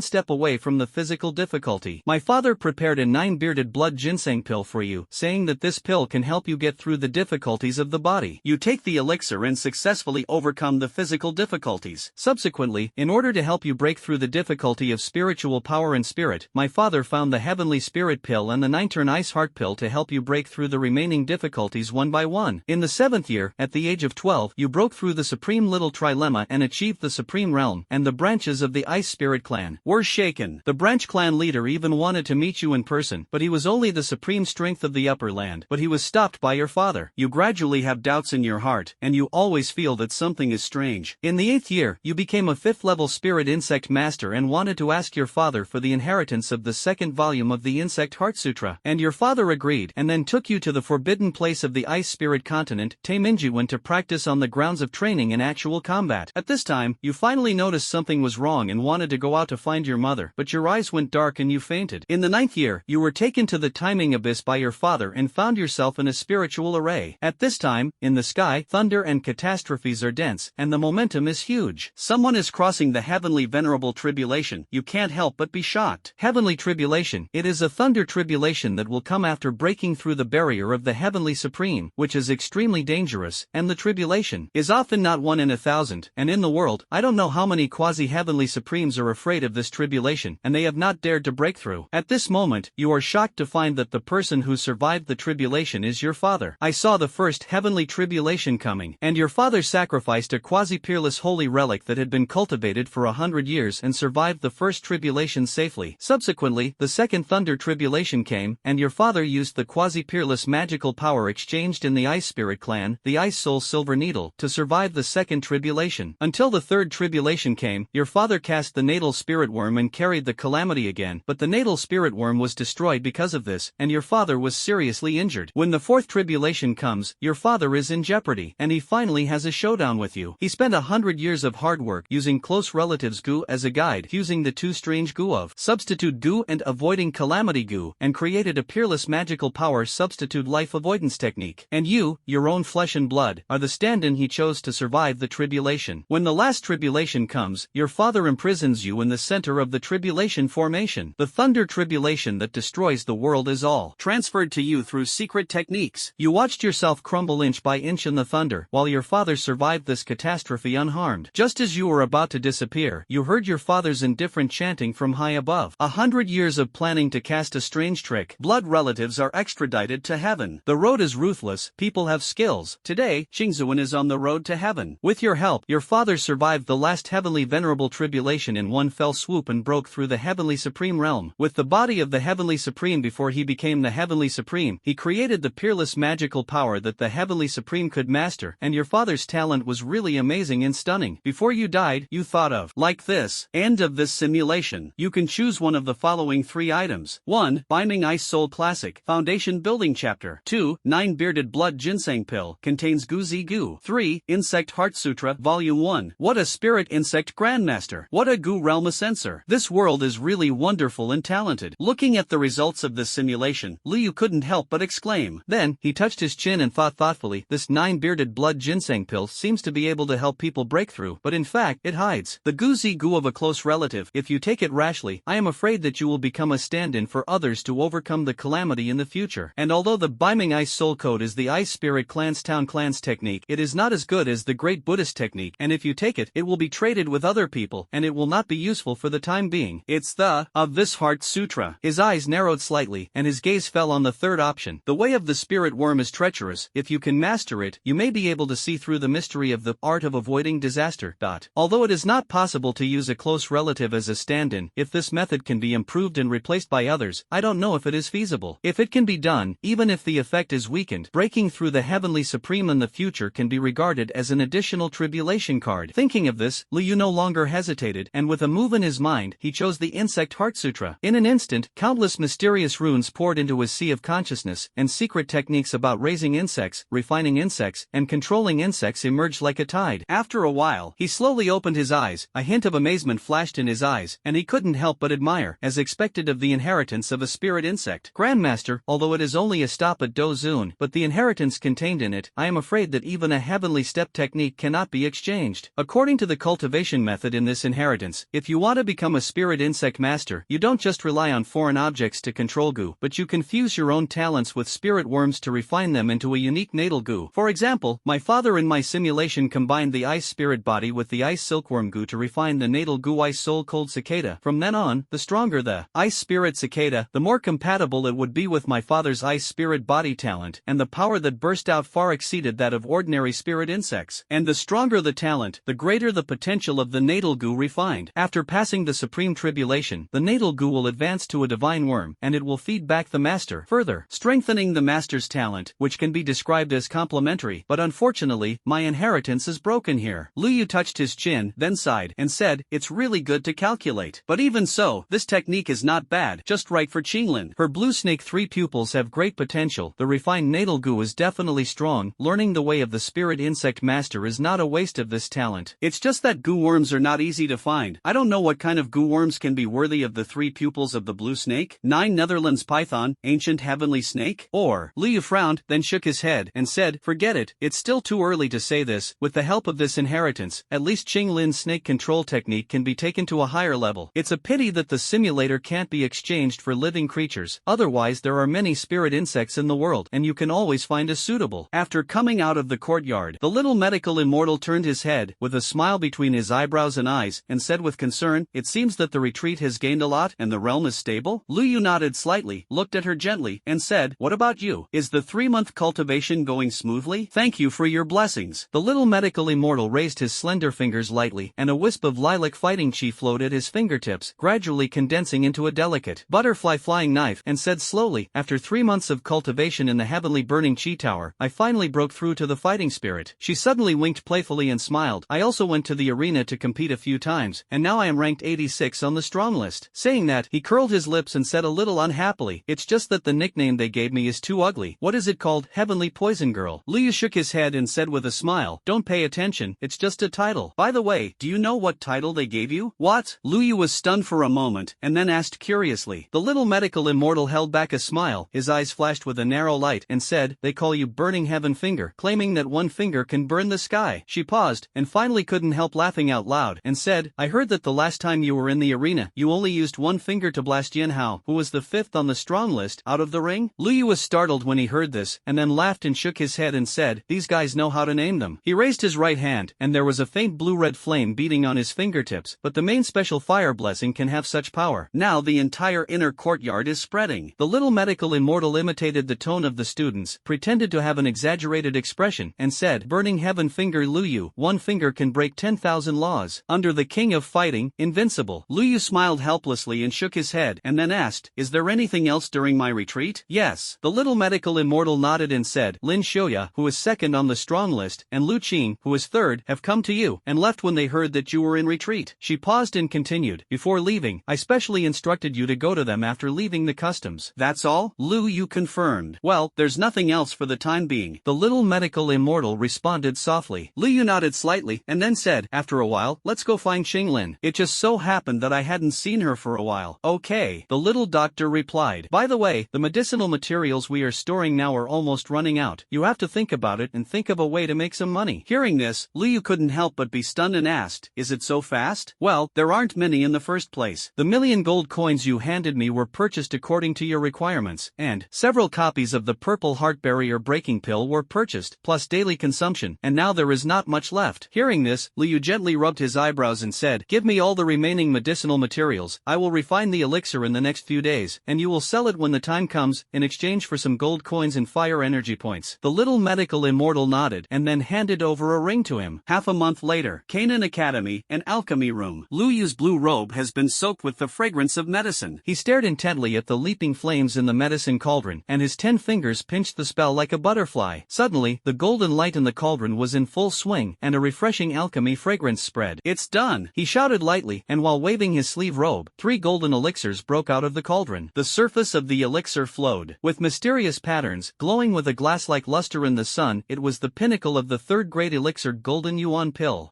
step away from the physical difficulty. My father prepared a 9-bearded blood ginseng pill for you, saying that this pill can help you get through the difficulties of the body. You take the elixir and successfully overcome the physical difficulties. Subsequently, in order to help you break through the difficulty of spiritual power and spirit, my father found the Heavenly Spirit Pill and the 9-turn Ice Heart Pill to help you break through the remaining difficulties one by one. In the 7th year, at the age of 12, you broke through the Supreme Little Trilemma and achieved the Supreme Realm, and the branches of the Ice Spirit Clan were shaken. The branch clan leader even wanted to meet you in person, but he was only the supreme strength of the upper land. But he was stopped by your father. You gradually have doubts in your heart, and you always feel that something is strange. In the 8th year, you became a 5th-level spirit insect master and wanted to ask your father for the inheritance of the 2nd volume of the Insect Heart Sutra, and your father agreed, and then took you to the forbidden place of the Ice Spirit Continent, Taiminjuan, to practice on the grounds of training in actual combat. At this time, you finally noticed something was wrong and wanted to go out to find your mother, but your eyes went dark and you fainted. In the 9th year, you were taken to the timing abyss by your father and found yourself in a spirit spiritual array. At this time, in the sky, thunder and catastrophes are dense, and the momentum is huge. Someone is crossing the heavenly venerable tribulation. You can't help but be shocked. Heavenly tribulation. It is a thunder tribulation that will come after breaking through the barrier of the heavenly supreme, which is extremely dangerous, and the tribulation is often not 1 in 1,000, and in the world, I don't know how many quasi-heavenly supremes are afraid of this tribulation, and they have not dared to break through. At this moment, you are shocked to find that the person who survived the tribulation is your father. I saw the first heavenly tribulation coming, and your father sacrificed a quasi-peerless holy relic that had been cultivated for 100 years and survived the first tribulation safely. Subsequently, the second thunder tribulation came, and your father used the quasi-peerless magical power exchanged in the Ice Spirit clan, the Ice Soul Silver Needle, to survive the second tribulation. Until the third tribulation came, your father cast the natal spirit worm and carried the calamity again, but the natal spirit worm was destroyed because of this, and your father was seriously injured. When the fourth tribulation comes, your father is in jeopardy, and he finally has a showdown with you. He spent 100 years of hard work using close relatives goo as a guide, fusing the two strange goo of substitute goo and avoiding calamity goo, and created a peerless magical power substitute life avoidance technique. And you, your own flesh and blood, are the stand-in he chose to survive the tribulation. When the last tribulation comes, your father imprisons you in the center of the tribulation formation. The thunder tribulation that destroys the world is all transferred to you through secret techniques. You watched yourself crumble inch by inch in the thunder, while your father survived this catastrophe unharmed. Just as you were about to disappear, you heard your father's indifferent chanting from high above. 100 years of planning to cast a strange trick. Blood relatives are extradited to heaven. The road is ruthless, people have skills. Today, Qingzuan is on the road to heaven. With your help, your father survived the last heavenly venerable tribulation in one fell swoop and broke through the heavenly supreme realm. With the body of the heavenly supreme before he became the heavenly supreme, he created the peerless magical power that the heavenly supreme could master, and your father's talent was really amazing and stunning. Before you died, you thought of, like this. End of this simulation. You can choose one of the following 3 items. 1. Binding Ice Soul Classic, Foundation Building Chapter. 2. 9 Bearded Blood Ginseng Pill, contains Guzi Goo. 3. Insect Heart Sutra, Volume 1. What a spirit insect grandmaster. What a goo realm sensor. This world is really wonderful and talented. Looking at the results of this simulation, Liu couldn't help but exclaim. Then, he touched his chin and thought thoughtfully, this 9 Bearded Blood Ginseng Pill seems to be able to help people break through, but in fact, it hides the Guzi Goo of a close relative. If you take it rashly, I am afraid that you will become a stand-in for others to overcome the calamity in the future. And although the Biming Ice Soul Code is the Ice Spirit Clan's Town Clan's technique, it is not as good as the Great Buddhist technique, and if you take it, it will be traded with other people, and it will not be useful for the time being. It's the of this Heart Sutra. His eyes narrowed slightly, and his gaze fell on the third option. The way of the spirit worm is treacherous. If you can master it, you may be able to see through the mystery of the art of avoiding disaster. Although it is not possible to use a close relative as a stand-in, if this method can be improved and replaced by others, I don't know if it is feasible. If it can be done, even if the effect is weakened, breaking through the heavenly supreme in the future can be regarded as an additional tribulation card. Thinking of this, Liu no longer hesitated, and with a move in his mind, he chose the Insect Heart Sutra. In an instant, countless mysterious runes poured into his sea of consciousness, and secret techniques about raising insects, refining insects, and controlling insects emerged like a tide. After a while, he slowly opened his eyes, a hint of amazement flashed in his eyes, and he couldn't help but admire, as expected of the inheritance of a spirit insect. Grandmaster, although it is only a stop at Dozun, but the inheritance contained in it, I am afraid that even a heavenly step technique cannot be exchanged. According to the cultivation method in this inheritance, if you want to become a spirit insect master, you don't just rely on foreign objects to control goo, but you can fuse your own talents with spirit worms to refine them into a unique natal goo. For example, my father in my simulation combined the ice spirit body with the ice silkworm goo to refine the natal goo ice soul cold cicada. From then on, the stronger the ice spirit cicada, the more compatible it would be with my father's ice spirit body talent, and the power that burst out far exceeded that of ordinary spirit insects. And the stronger the talent, the greater the potential of the natal goo refined. After passing the supreme tribulation, the natal goo will advance to a divine worm, and it will feed back the master, further strengthening the master's talent, which can be described as complementary. But unfortunately, my inheritance is broken here. Liu touched his chin, then sighed, and said, it's really good to calculate. But even so, this technique is not bad, just right for Qinglin. Her blue snake 3 pupils have great potential. The refined natal goo is definitely strong. Learning the way of the spirit insect master is not a waste of this talent. It's just that goo worms are not easy to find. I don't know what kind of goo worms can be worthy of the 3 pupils of the blue snake. 9 Netherlands python, ancient heavenly snake? Or, Liu frowned, then shook his head, and said, forget it, it's still too early to say this. With the help of this inheritance, at least Qing Lin's snake control technique can be taken to a higher level. It's a pity that the simulator can't be exchanged for living creatures, otherwise there are many spirit insects in the world, and you can always find a suitable. After coming out of the courtyard, the little medical immortal turned his head, with a smile between his eyebrows and eyes, and said with concern, it seems that the retreat has gained a lot, and the realm is stable? Lu Yu nodded slightly, looked at her gently, and said, what about you? Is the 3-month cultivation going smoothly? Thank you for your blessings. The little medical immortal raised his slender fingers lightly, and a wisp of lilac fighting chi flowed at his fingertips, gradually condensing into a delicate butterfly flying knife, and said slowly, after 3 months of cultivation in the heavenly burning chi tower, I finally broke through to the fighting spirit. She suddenly winked playfully and smiled. I also went to the arena to compete a few times, and now I am ranked 86 on the strong list. Saying that, he curled his lips and said a little unhappily, it's just that the nickname they gave me is too ugly. What is it called? Heavenly Poison Girl. Lu Yu shook his head and said with a smile, don't pay attention, it's just a title. By the way, do you know what title they gave you? What? Lu Yu was stunned for a moment, and then asked curiously. The little medical immortal held back a smile, his eyes flashed with a narrow light, and said, they call you Burning Heaven Finger, claiming that one finger can burn the sky. She paused, and finally couldn't help laughing out loud, and said, I heard that the last time you were in the arena, you only used one finger to blast Yin Hao, who was the 5th on the strong list, out of the ring? Lu Yu was startled when he heard this, and then laughed and shook his head and said, these guys know how to name them. He raised his right hand, and there was a faint blue-red flame beating on his fingertips, but the main special fire blessing can have such power. Now the entire inner courtyard is spreading. The little medical immortal imitated the tone of the students, pretended to have an exaggerated expression, and said, Burning Heaven Finger Lu Yu, one finger can break 10,000 laws. Under the king of fighting, invincible. Lu Yu smiled helplessly and shook his head, and then asked, is there anything else during my retreat? Yes. The little medical immortal nodded and said, Lin Xiuya, who is 2nd on the strong list, and Lu Qing, who is 3rd, have come to you, and left when they heard that you were in retreat. She paused and continued, before leaving, I specially instructed you to go to them after leaving the customs. That's all? Lu Yu confirmed. Well, there's nothing else for the time being. The little medical immortal responded softly. Lu Yu nodded slightly, and then said, after a while, let's go find Xinglin. It just so happened that I hadn't seen her for a while. Okay. The little doctor replied. By the way, the medicinal materials we are storing now are almost running out. You have to think about it and think of a way to make some money. Hearing this, Lu Yu couldn't help but be stunned and asked, is it so fast? Well, there aren't many in the first place. The 1,000,000 gold coins you handed me were purchased according to your requirements, and several copies of the purple heart barrier breaking pill were purchased, plus daily consumption, and now there is not much left. Hearing this, Lu Yu gently rubbed his eyebrows and said, give me all the remaining medicinal materials, I will refine the elixir in the next few days, and you will sell it when the time comes, in exchange for some gold coins and fire energy points. The little medical immortal nodded, and then handed over a ring to him. Half a month later, Canaan Academy, an alchemy room. Lu Yu's blue robe has been soaked with the fragrance of medicine. He stared intently at the leaping flames in the medicine cauldron, and his 10 fingers pinched the spell like a butterfly. Suddenly, the golden light in the cauldron was in full swing, and a refreshing alchemy fragrance spread. It's done! He shouted lightly, and while waving his sleeve robe, 3 golden elixirs broke out of the cauldron. The surface of the elixir flowed with mysterious patterns, glowing with a glass-like luster in the sun. It was the pinnacle of the 3rd grade elixir Golden Yuan Pill.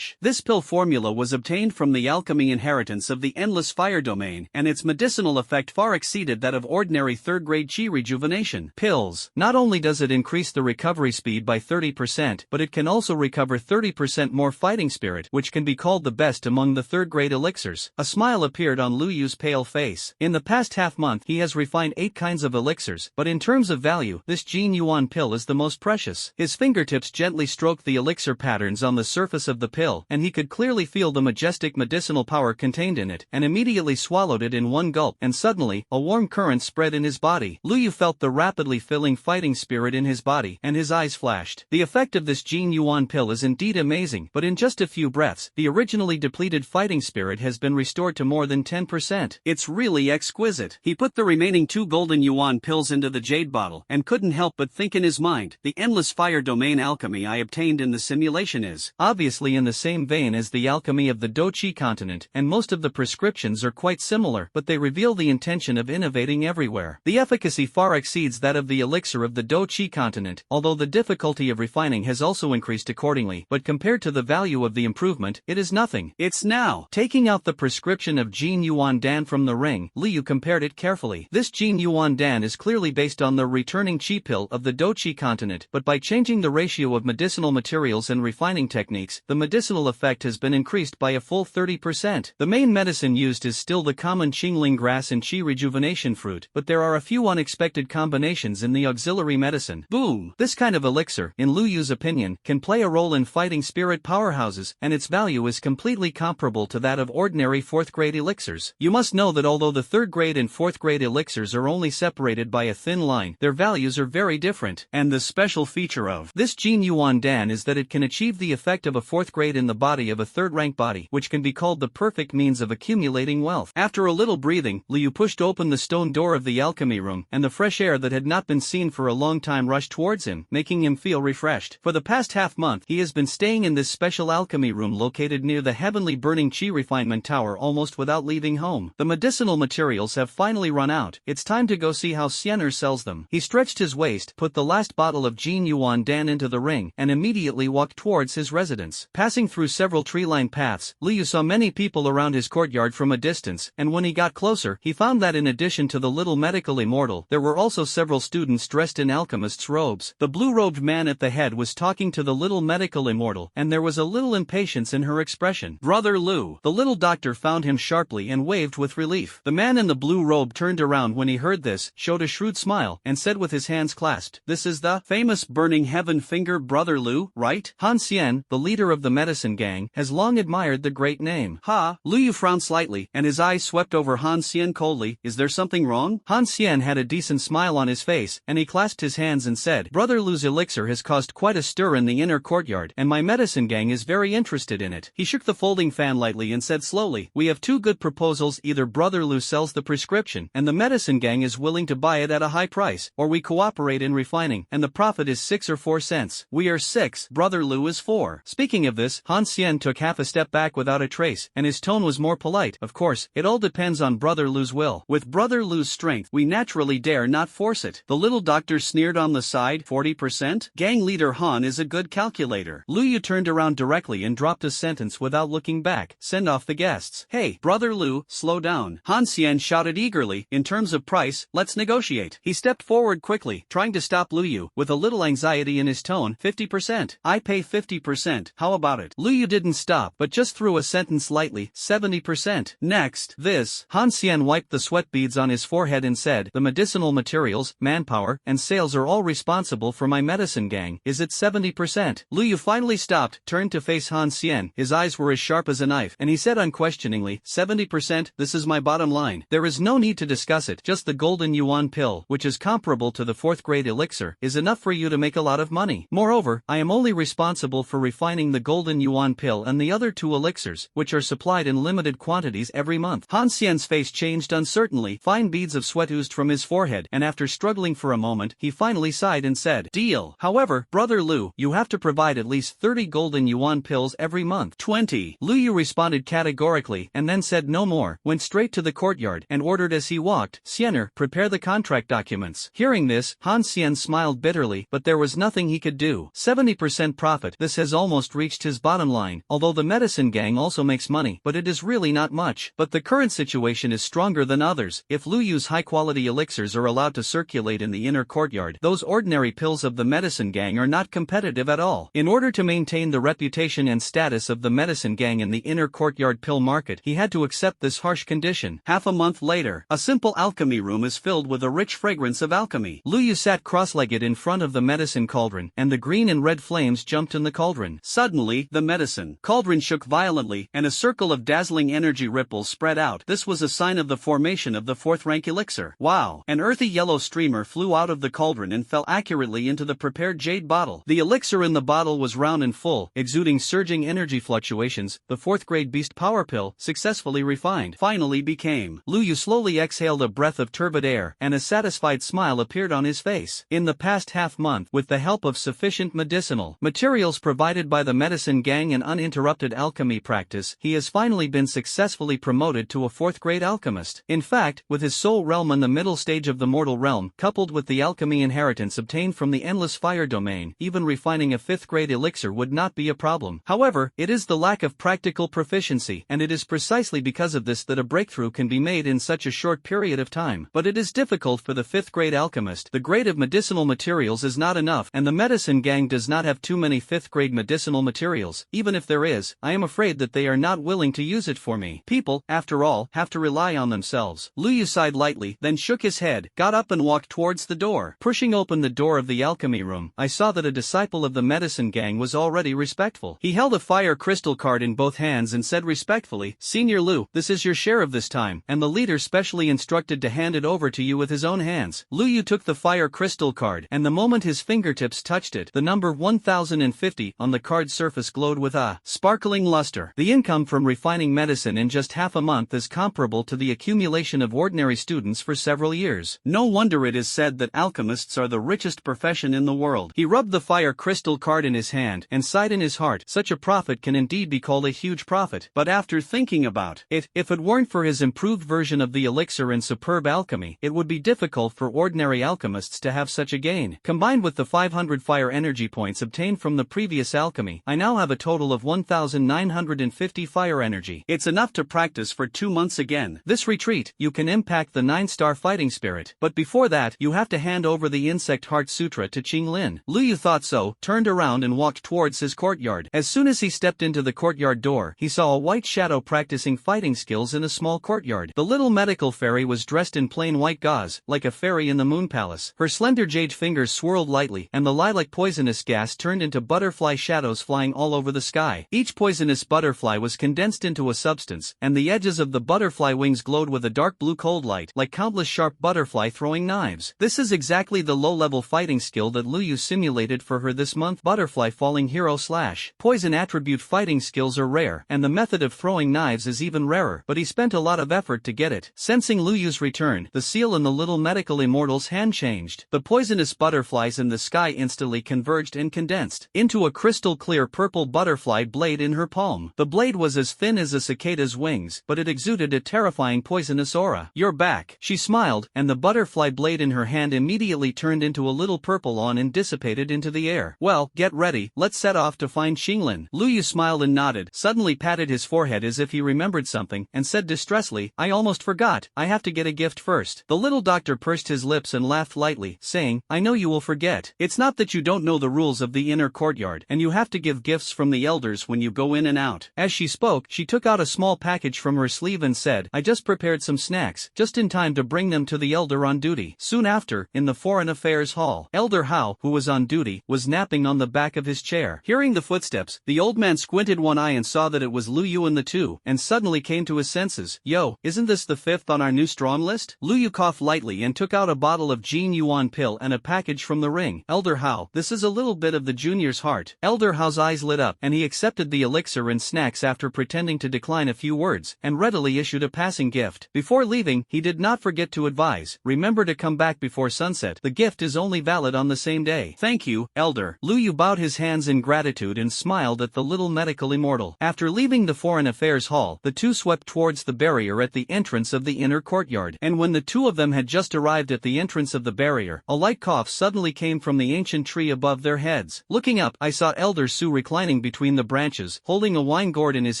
This pill formula was obtained from the alchemy inheritance of the endless fire domain, and its medicinal effect far exceeded that of ordinary 3rd grade chi rejuvenation pills. Not only does it increase the recovery speed by 30%, but it can also recover 30% more fighting spirit, which can be called the best among the 3rd grade elixirs. A smile appeared on Lu Yu's pale face. In the past half-month he has refined 8 kinds of elixirs, but in terms of value, this Jin Yuan pill is the most precious. His fingertips gently stroked the elixir patterns on the surface of the pill, and he could clearly feel the majestic medicinal power contained in it, and immediately swallowed it in one gulp, and suddenly, a warm current spread in his body. Lu Yu felt the rapidly filling fighting spirit in his body, and his eyes flashed. The effect of this Jin Yuan pill is indeed amazing, but in just a few breaths, the originally depleted fighting spirit has been restored to more than 10%. It's really exquisite. He put the remaining 2 golden yuan pills into the jade bottle, and couldn't help but think in his mind, the endless fire domain alchemy I obtained in the simulation is obviously in the same vein as the alchemy of the Dochi continent, and most of the prescriptions are quite similar, but they reveal the intention of innovating everywhere. The efficacy far exceeds that of the elixir of the Dochi continent, although the difficulty of refining has also increased accordingly, but compared to the value of the improvement, it is nothing. It's now. Taking out the prescription of Jin Yuan Dan from the ring, Lu Yu compared it carefully. This Jin Yuan Dan is clearly based on the the returning chi pill of the Do-chi continent, but by changing the ratio of medicinal materials and refining techniques, the medicinal effect has been increased by a full 30%. The main medicine used is still the common qingling grass and chi rejuvenation fruit, but there are a few unexpected combinations in the auxiliary medicine. Boom! This kind of elixir, in Lu Yu's opinion, can play a role in fighting spirit powerhouses, and its value is completely comparable to that of ordinary 4th grade elixirs. You must know that although the 3rd grade and 4th grade elixirs are only separated by a thin line, their values are very different. And the special feature of this Jin Yuan Dan is that it can achieve the effect of a 4th grade in the body of a 3rd rank body, which can be called the perfect means of accumulating wealth. After a little breathing, Liu pushed open the stone door of the alchemy room, and the fresh air that had not been seen for a long time rushed towards him, making him feel refreshed. For the past half-month, he has been staying in this special alchemy room located near the heavenly burning chi refinement tower almost without leaving home. The medicinal materials have finally run out. It's time to go see how Xiener sells them. He stretched his waist, put the last bottle of Jin Yuan Dan into the ring, and immediately walked towards his residence. Passing through several tree-lined paths, Liu saw many people around his courtyard from a distance, and when he got closer, he found that in addition to the little medical immortal, there were also several students dressed in alchemists' robes. The blue-robed man at the head was talking to the little medical immortal, and there was a little impatience in her expression. "Brother Liu." The little doctor found him sharply and waved with relief. The man in the blue robe turned around when he heard this, showed a shrewd smile, and said with his hands clasped, "This is the famous burning heaven finger Brother Liu, right?" Han Xian, the leader of the medicine gang, has long admired the great name. Ha! Liu frowned slightly, and his eyes swept over Han Xian coldly. "Is there something wrong?" Han Xian had a decent smile on his face, and he clasped his hands and said, "Brother Liu's elixir has caused quite a stir in the inner courtyard, and my medicine gang is very interested in it." He shook the folding fan lightly and said slowly, "We have two good proposals: either Brother Liu sells the prescription, and the medicine gang is willing to buy it at a high price, or we cooperate in refining, and the profit is 6 or 4 cents. We are 6, Brother Liu is 4. Speaking of this, Han Xian took half a step back without a trace, and his tone was more polite. "Of course, it all depends on Brother Liu's will. With Brother Liu's strength, we naturally dare not force it." The little doctor sneered on the side. 40%? Gang leader Han is a good calculator. Liu turned around directly and dropped a sentence without looking back. "Send off the guests." "Hey, Brother Liu, slow down." Han Xian shouted eagerly, "In terms of price, let's negotiate." He stepped forward quickly, trying to stop Liu, with a little anxiety in his tone. 50%. I pay 50%. How about it? Liu didn't stop, but just threw a sentence lightly. 70%. Next. This. Han Xian wiped the sweat beads on his forehead and said, "The medicinal materials, manpower, and sales are all responsible for my medicine gang. Is it 70%? Liu finally stopped, turned to face Han Xian. His eyes were as sharp as a knife, and he said unquestioningly, 70%, this is my bottom line. There is no need to discuss it. Just the golden yuan pill, which is comparable to the 4th grade elixir, is enough for you to make a lot of money. Moreover, I am only responsible for refining the golden yuan pill and the other 2 elixirs, which are supplied in limited quantities every month." Han Xian's face changed uncertainly. Fine beads of sweat oozed from his forehead, and after struggling for a moment, he finally sighed and said, "Deal. However, Brother Liu, you have to provide at least 30 golden yuan pills every month." 20. Liu responded categorically, and then said no more, went straight to the courtyard, and ordered as he walked, "Xiener, prepare the contract documents." Hearing this, Han Xian smiled bitterly, but there was nothing he could do. 70% profit. This has almost reached his bottom line, although the medicine gang also makes money, but it is really not much. But the current situation is stronger than others. If Liu's high-quality elixirs are allowed to circulate in the inner courtyard, those ordinary pills of the medicine gang are not competitive at all. In order to maintain the reputation and status of the medicine gang in the inner courtyard pill market, he had to accept this harsh condition. Half a month later, a simple alchemy room is filled with a rich fragrance of alchemy. Liu sat cross-legged in front of the medicine cauldron, and the green and red flames jumped in the cauldron. Suddenly, the medicine cauldron shook violently, and a circle of dazzling energy ripples spread out. This was a sign of the formation of the 4th rank elixir. Wow! An earthy yellow streamer flew out of the cauldron and fell accurately into the prepared jade bottle. The elixir in the bottle was round and full, exuding surging energy fluctuations. The 4th grade beast power pill, successfully refined, finally became. Liu slowly exhaled a breath of turbid air, and a satisfied smile appeared on his face. In the past half-month, with the help of sufficient medicinal materials provided by the medicine gang and uninterrupted alchemy practice, he has finally been successfully promoted to a 4th grade alchemist. In fact, with his soul realm in the middle stage of the mortal realm, coupled with the alchemy inheritance obtained from the endless fire domain, even refining a 5th grade elixir would not be a problem. However, it is the lack of practical proficiency, and it is precisely because of this that a breakthrough can be made in such a short period of time. But it is difficult for the 5th grade great alchemist, the grade of medicinal materials is not enough, and the medicine gang does not have too many 5th grade medicinal materials. Even if there is, I am afraid that they are not willing to use it for me. People, after all, have to rely on themselves. Lu Yu sighed lightly, then shook his head, got up and walked towards the door. Pushing open the door of the alchemy room, I saw that a disciple of the medicine gang was already respectful. He held a fire crystal card in both hands and said respectfully, Senior Lu, this is your share of this time, and the leader specially instructed to hand it over to you with his own hands. Lu Yu took the fire crystal card, and the moment his fingertips touched it, the number 1050 on the card's surface glowed with a sparkling luster. The income from refining medicine in just half a month is comparable to the accumulation of ordinary students for several years. No wonder it is said that alchemists are the richest profession in the world. He rubbed the fire crystal card in his hand and sighed in his heart. Such a profit can indeed be called a huge profit. But after thinking about it, if it weren't for his improved version of the elixir in superb alchemy, it would be difficult for ordinary alchemists to have such a gain. Combined with the 500 fire energy points obtained from the previous alchemy, I now have a total of 1950 fire energy. It's enough to practice for 2 months again. This retreat, you can impact the 9-star fighting spirit, but before that, you have to hand over the Insect Heart Sutra to Qinglin. Lu Yu thought so, turned around and walked towards his courtyard. As soon as he stepped into the courtyard door, he saw a white shadow practicing fighting skills in a small courtyard. The little medical fairy was dressed in plain white gauze, like a fairy in the moon palace. Her slender jade fingers swirled lightly, and the lilac poisonous gas turned into butterfly shadows flying all over the sky. Each poisonous butterfly was condensed into a substance, and the edges of the butterfly wings glowed with a dark blue cold light, like countless sharp butterfly throwing knives. This is exactly the low-level fighting skill that Lu Yu simulated for her this month. Butterfly falling hero / poison attribute fighting skills are rare, and the method of throwing knives is even rarer, but he spent a lot of effort to get it. Sensing Lu Yu's return, the seal in the little medical immortal's hand changed. The poisonous butterflies in the sky instantly converged and condensed into a crystal clear purple butterfly blade in her palm. The blade was as thin as a cicada's wings, but it exuded a terrifying poisonous aura. You're back. She smiled, and the butterfly blade in her hand immediately turned into a little purple on and dissipated into the air. Well, get ready, let's set off to find Qinglin. Lu Yu smiled and nodded, suddenly patted his forehead as if he remembered something, and said distressfully, I almost forgot, I have to get a gift first. The little doctor pursed his lips and laughed lightly, saying, I know you will forget. It's not that you don't know the rules of the inner courtyard, and you have to give gifts from the elders when you go in and out. As she spoke, she took out a small package from her sleeve and said, I just prepared some snacks, just in time to bring them to the elder on duty. Soon after, in the Foreign Affairs Hall, Elder Hao, who was on duty, was napping on the back of his chair. Hearing the footsteps, the old man squinted one eye and saw that it was Lu Yu and the two, and suddenly came to his senses. Yo, isn't this the 5th on our new strong list? Lu Yu coughed lightly and took out a bottle of Jin Yuan pill and a package from the ring. Elder Hao, this is a little bit of the junior's heart. Elder Hao's eyes lit up, and he accepted the elixir and snacks after pretending to decline a few words, and readily issued a passing gift. Before leaving, he did not forget to advise, remember to come back before sunset. The gift is only valid on the same day. Thank you, Elder. Lu Yu bowed his hands in gratitude and smiled at the little medical immortal. After leaving the Foreign Affairs Hall, the two swept towards the barrier at the entrance of the inner courtyard, and when the two of them had just arrived at the entrance of the barrier, a light cough suddenly came from the ancient tree above their heads. Looking up, I saw Elder Su reclining between the branches, holding a wine gourd in his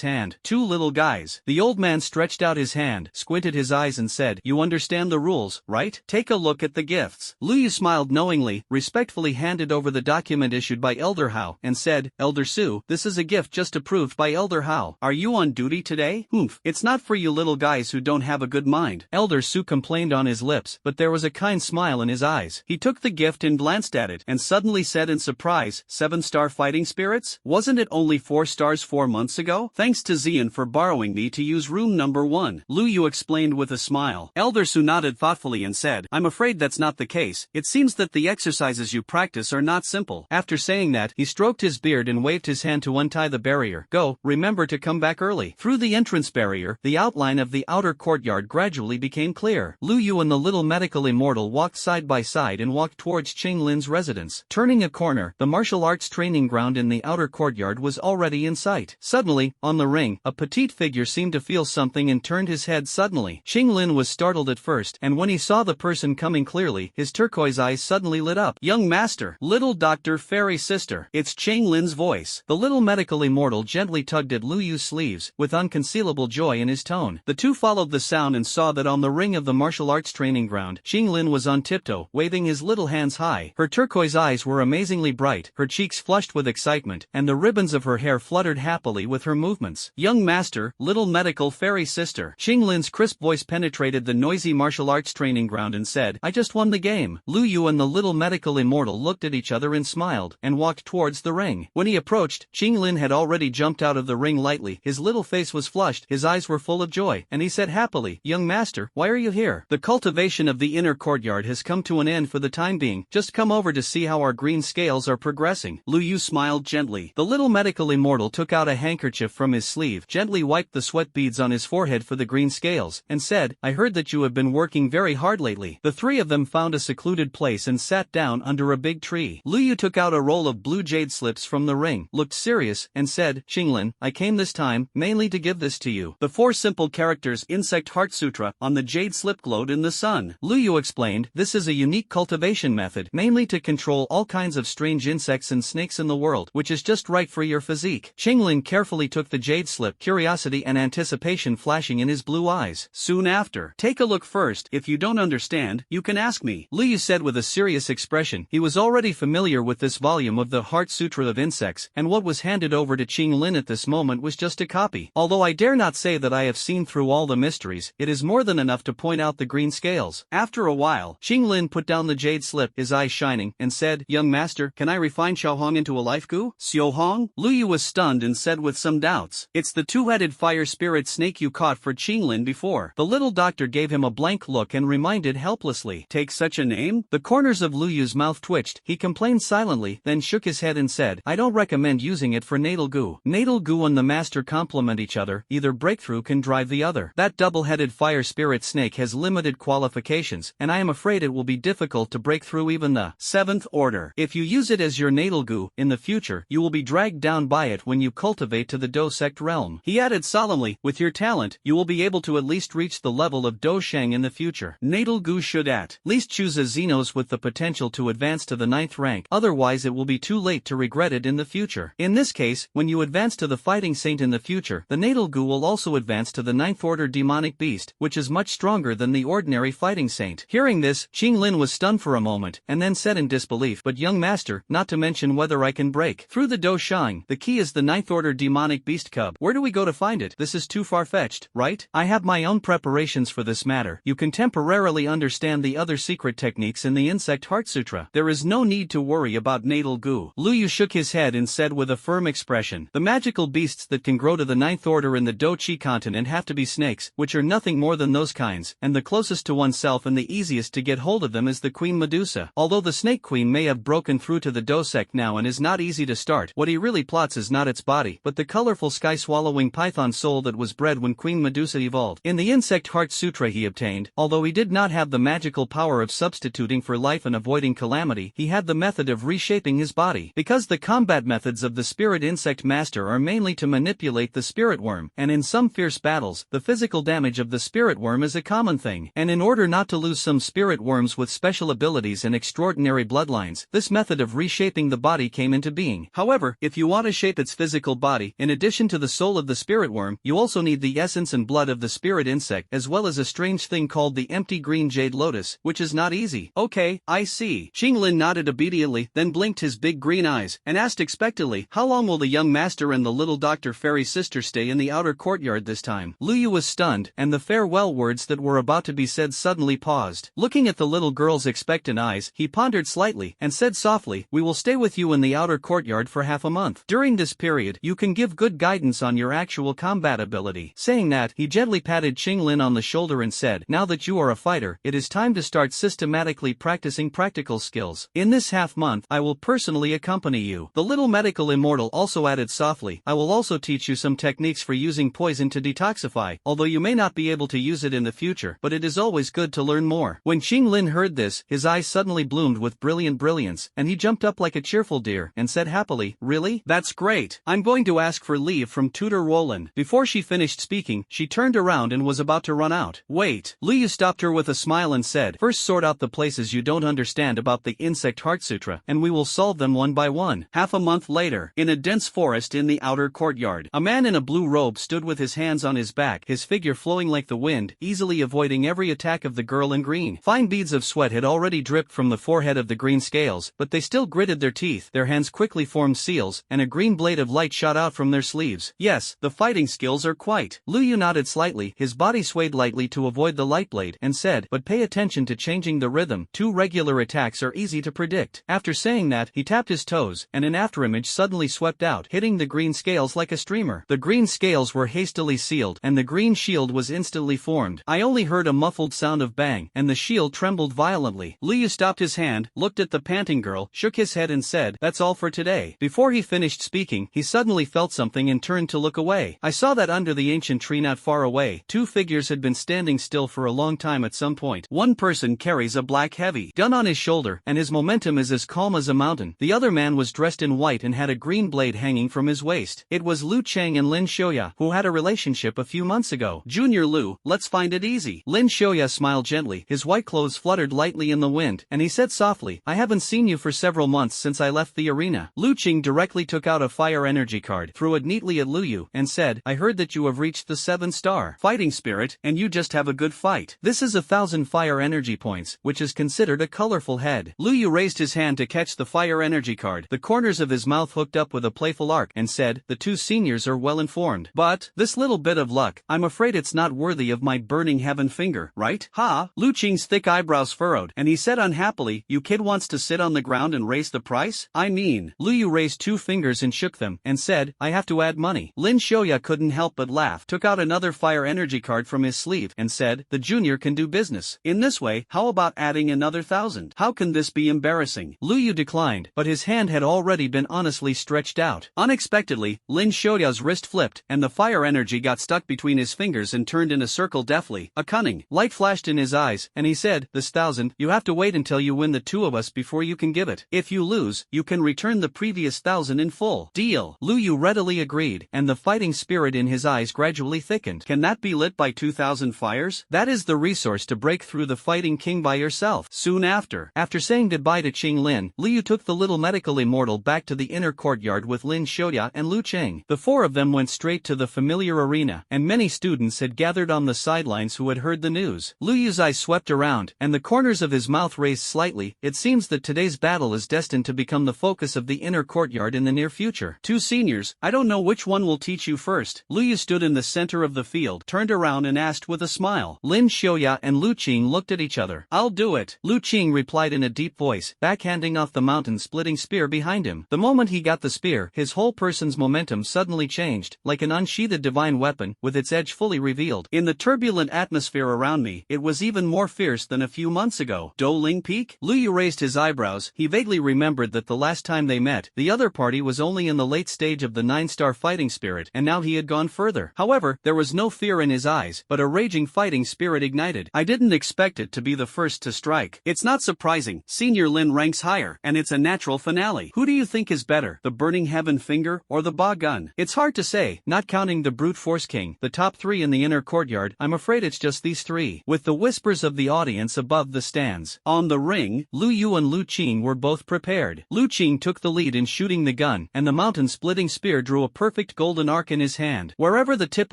hand. Two little guys. The old man stretched out his hand, squinted his eyes and said, You understand the rules, right? Take a look at the gifts. Lu Yu smiled knowingly, respectfully handed over the document issued by Elder Hao, and said, Elder Su, this is a gift just approved by Elder Hao. Are you on duty today? Humph, it's not for you little guys who don't have a good mind. Elder Su complained on his lips, but there was a kind smile in his eyes. He took the gift and glanced at it, and suddenly said in surprise, 7-star fighting spirits? Wasn't it only 4 stars 4 months ago? Thanks to Xian for borrowing me to use room number 1. Lu Yu explained with a smile. Elder Su nodded thoughtfully and said, I'm afraid that's not the case. It seems that the exercises you practice are not simple. After saying that, he stroked his beard and waved his hand to untie the barrier. Go, remember to come back early. Through the entrance barrier, the outline of the outer courtyard gradually became clear. Lu Yu and the little medical immortal walked side by side and walked towards Qinglin's residence. Turning a corner, the martial arts training ground in the outer courtyard was already in sight. Suddenly, on the ring, a petite figure seemed to feel something and turned his head suddenly. Qinglin was startled at first, and when he saw the person coming clearly, his turquoise eyes suddenly lit up. Young master, little doctor fairy sister. It's Qinglin's voice. The little medical immortal gently tugged at Lu Yu's sleeves, with unconcealable joy in his tone. The two followed the sound and saw that on the ring of the martial arts training ground, Qinglin Lin was on tiptoe, waving his little hands high. Her turquoise eyes were amazingly bright, her cheeks flushed with excitement, and the ribbons of her hair fluttered happily with her movements. Young master, little medical fairy sister. Lin's crisp voice penetrated the noisy martial arts training ground and said, I just won the game. Lu Yu and the little medical immortal looked at each other and smiled, and walked towards the ring. When he approached, Lin had already jumped out of the ring lightly, his little face was flushed, his eyes were full of joy, and he said happily, Young master, why are you here? The cultivation of the inner courtyard has come to an end for the time being, just come over to see how our green scales are progressing. Lu Yu smiled gently. The little medical immortal took out a handkerchief from his sleeve, gently wiped the sweat beads on his forehead for the green scales, and said, I heard that you have been working very hard lately. The three of them found a secluded place and sat down under a big tree. Lu Yu took out a roll of blue jade slips from the ring, looked serious, and said, Lin, I came this time, mainly to give this to you. The 4 simple characters Insect Heart Sutra on the jade slip glowed in the sun. Lu Yu explained, this is a unique cultivation method, mainly to control all kinds of strange insects and snakes in the world, which is just right for your physique. Lin carefully took the jade slip, curiosity and anticipation flashing in his blue eyes. Soon after, take a look first, if you don't understand, you can ask me, Lu Yu said with a serious expression. He was already familiar with this volume of the Heart Sutra of Insects, and what was handed over to Lin at this moment was just a copy. Although I dare not say that I have seen through all the mysteries, it is more than enough to point out the green scales. After a while, Lin put down the jade slip, his eyes shining, and said, Young master, can I refine Xiaohong into a life goo? Xiaohong? Lu Yu was stunned and said with some doubts, it's the 2-headed fire spirit snake you caught for Lin before. The little doctor gave him a blank look and reminded helplessly, take such a name? The corners of Lu Yu's mouth twitched, he complained silently, then shook his head and said, I don't recommend using it for natal goo. Natal goo and the master complement each other, either breakthrough can drive the other. That double-headed fire spirit snake has limited qualifications, and I am afraid it will be difficult to break through even the 7th order. If you use it as your natal goo, in the future, you will be dragged down by it when you cultivate to the Do sect realm. He added solemnly, with your talent, you will be able to at least reach the level of Do Shang in the future. Natal goo should at least choose a Xenos with the potential to advance to the 9th rank, otherwise it will be too late to regret it in the future. In this case, when you advance to the fighting saint in the future, the natal goo will also advance to the 9th order demonic beast, which is much stronger than the ordinary fighting saint. Hearing this, Lin was stunned for a moment, and then said in disbelief, but young master, not to mention whether I can break through the Do Shang, the key is the 9th order demonic beast cub. Where do we go to find it? This is too far-fetched, right? I have my own preparations for this matter. You can temporarily understand the other secret techniques in the Insect Heart Sutra. There is no need to worry about natal goo. Lu Yu shook his head and said with a firm expression, the magical beasts that can grow to the 9th order in the Do Chi continent have to be snakes, which are nothing more than those kinds, and the closest to oneself and the easiest to get hold of them is the Queen Medusa. Although the Snake Queen may have broken through to the Do sect now and is not easy to start, what he really plots is not its body, but the colorful sky-swallowing python soul that was bred when Queen Medusa evolved. In the Insect Heart Sutra he obtained, although he did not have the magical power of substituting for life and avoiding calamity, he had the method of reshaping his body. Because the combat methods of the spirit insect master are mainly to manipulate the spirit worm, and in some fierce battles, the physical damage of the spirit worm is a common thing, and in order not to lose some spirit worms with special abilities and extraordinary bloodlines, this method of reshaping the body came into being. However, if you want to shape its physical body, in addition to the soul of the spirit worm, you also need the essence and blood of the spirit insect, as well as a strange thing called the empty green jade lotus, which is not easy. Okay, I see. Lin nodded obediently, then blinked his big green eyes, and asked expectantly, how long will the young master and the little Dr. Fairy sister stay in the outer courtyard this time? Lu Yu was stunned, and the farewell words that were about to be said suddenly paused. Looking at the little girl's expectant eyes, he pondered slightly, and said softly, we will stay with you in the outer courtyard for half a month. During this period, you can give good guidance on your actual combat ability. Saying that, he gently patted Lin on the shoulder and said, now that you are a fighter, it is time to start systematically practicing practical skills. In this half month, I will personally accompany you. The little medical immortal also added softly, I will also teach you some techniques for using poison to detoxify, although you may not be able to use it in the future, but it is always good to learn more. When Lin heard this, his eyes suddenly bloomed with brilliant brilliance, and he jumped up like a cheerful deer, and said happily, really? That's great. I'm going to ask for leave from Tutor Roland. Before she finished speaking, she turned around and was about to run out. Wait. Lu Yu stopped her with a smile and said, first sort out the places you don't understand about the Insect Heart Sutra, and we will solve them one by one. Half a month later, in a dense forest in the outer courtyard, a man in a blue robe stood with his hands on his back, his figure flowing like the wind, easily avoiding every attack of the girl in green. Ching. Fine beads of sweat had already dripped from the forehead of the green scales, but they still gritted their teeth. Their hands quickly formed seals, and a green blade of light shot out from their sleeves. Yes, the fighting skills are quite. Lu Yu nodded slightly, his body swayed lightly to avoid the light blade, and said, but pay attention to changing the rhythm. 2 regular attacks are easy to predict. After saying that, he tapped his toes, and an afterimage suddenly swept out, hitting the green scales like a streamer. The green scales were hastily sealed, and the green shield was instantly formed. I only heard a muffled sound of bang, and the shield trembled violently. Lu Yu stopped his hand, looked at the panting girl, shook his head and said, that's all for today. Before he finished speaking, he suddenly felt something and turned to look away. I saw that under the ancient tree not far away, 2 figures had been standing still for a long time at some point. One person carries a black heavy gun on his shoulder, and his momentum is as calm as a mountain. The other man was dressed in white and had a green blade hanging from his waist. It was Lu Cheng and Lin Xiaoya, who had a relationship a few months ago. Junior Lu, let's find it easy. Lin Xiaoya smiled gently, his white clothes fluttered lightly in the wind, and he said softly, I haven't seen you for several months since I left the arena. Lu Cheng directly took out a fire energy card, threw it neatly at Lu Yu, and said, I heard that you have reached the 7-star fighting spirit, and you just have a good fight. This is 1,000 fire energy points, which is considered a colorful head. Lu Yu raised his hand to catch the fire energy card, the corners of his mouth hooked up with a playful arc, and said, the 2 seniors are well informed. But, this little bit of luck, I'm afraid it's not worthy of my burning heaven finger, right? Ha! Lu Cheng's thick eyebrows furrowed, and he said unhappily, you kid wants to sit on the ground and raise the price? I mean, Lu Yu raised 2 fingers and shook them, and said, I have to add money. Lin Xiaoya couldn't help but laugh, took out another fire energy card from his sleeve, and said, the junior can do business. In this way, how about adding another 1,000? How can this be embarrassing? Lu Yu declined, but his hand had already been honestly stretched out. Unexpectedly, Lin Xiaoya's wrist flipped, and the fire energy got stuck between his fingers and turned in a circle deftly. A cunning light flashed in his eyes, and he said, this 1,000, you have to wait until you win the 2 of us before you can give it. If you lose, you can return the previous 1,000 in full. Deal. Lu Yu readily agreed, and the fighting spirit in his eyes gradually thickened. Can that be lit by 2,000 fires? That is the resource to break through the fighting king by yourself. Soon after saying goodbye to Qing Lin, Lu Yu took the little medical immortal back to the inner courtyard with Lin Xiaoya and Lu Cheng. The 4 of them went straight to the familiar arena, and many students had gathered on the sidelines who had heard the news. Lu Yu's eyes swept around, and the corners of his mouth raised slightly. It seems that today's battle is destined to become the focus of the inner courtyard in the near future. 2 seniors, I don't know which one will teach you first. Lu Yu stood in the center of the field, turned around and asked with a smile. Lin Xiaoya and Lu Cheng looked at each other. I'll do it. Lu Cheng replied in a deep voice, backhanding off the mountain-splitting spear behind him. The moment he got the spear, his whole person's momentum suddenly changed, like an unsheathed divine weapon, with its edge fully revealed. In the turbulent atmosphere around me, it was even more fierce than a few months ago. Douling Peak? Lu Yu raised his eyebrows. He vaguely remembered that the last time they met, the other party was only in the late stage of the 9-star fighting spirit, and now he had gone further. However, there was no fear in his eyes, but a raging fighting spirit ignited. I didn't expect it to be the first to strike. It's not surprising. Senior Lin ranks higher, and it's a natural finale. Who do you think is better, the burning heaven finger or the ba gun? It's hard to say, not counting the brute force king, the top 3 in the inner courtyard. I'm afraid it's just these 3. With the whispers of the audience above the stands. On the ring, Lu Yu and Lu Cheng were both prepared. Lu Cheng took the lead in shooting the gun, and the mountain-splitting spear drew a perfect golden arc in his hand. Wherever the tip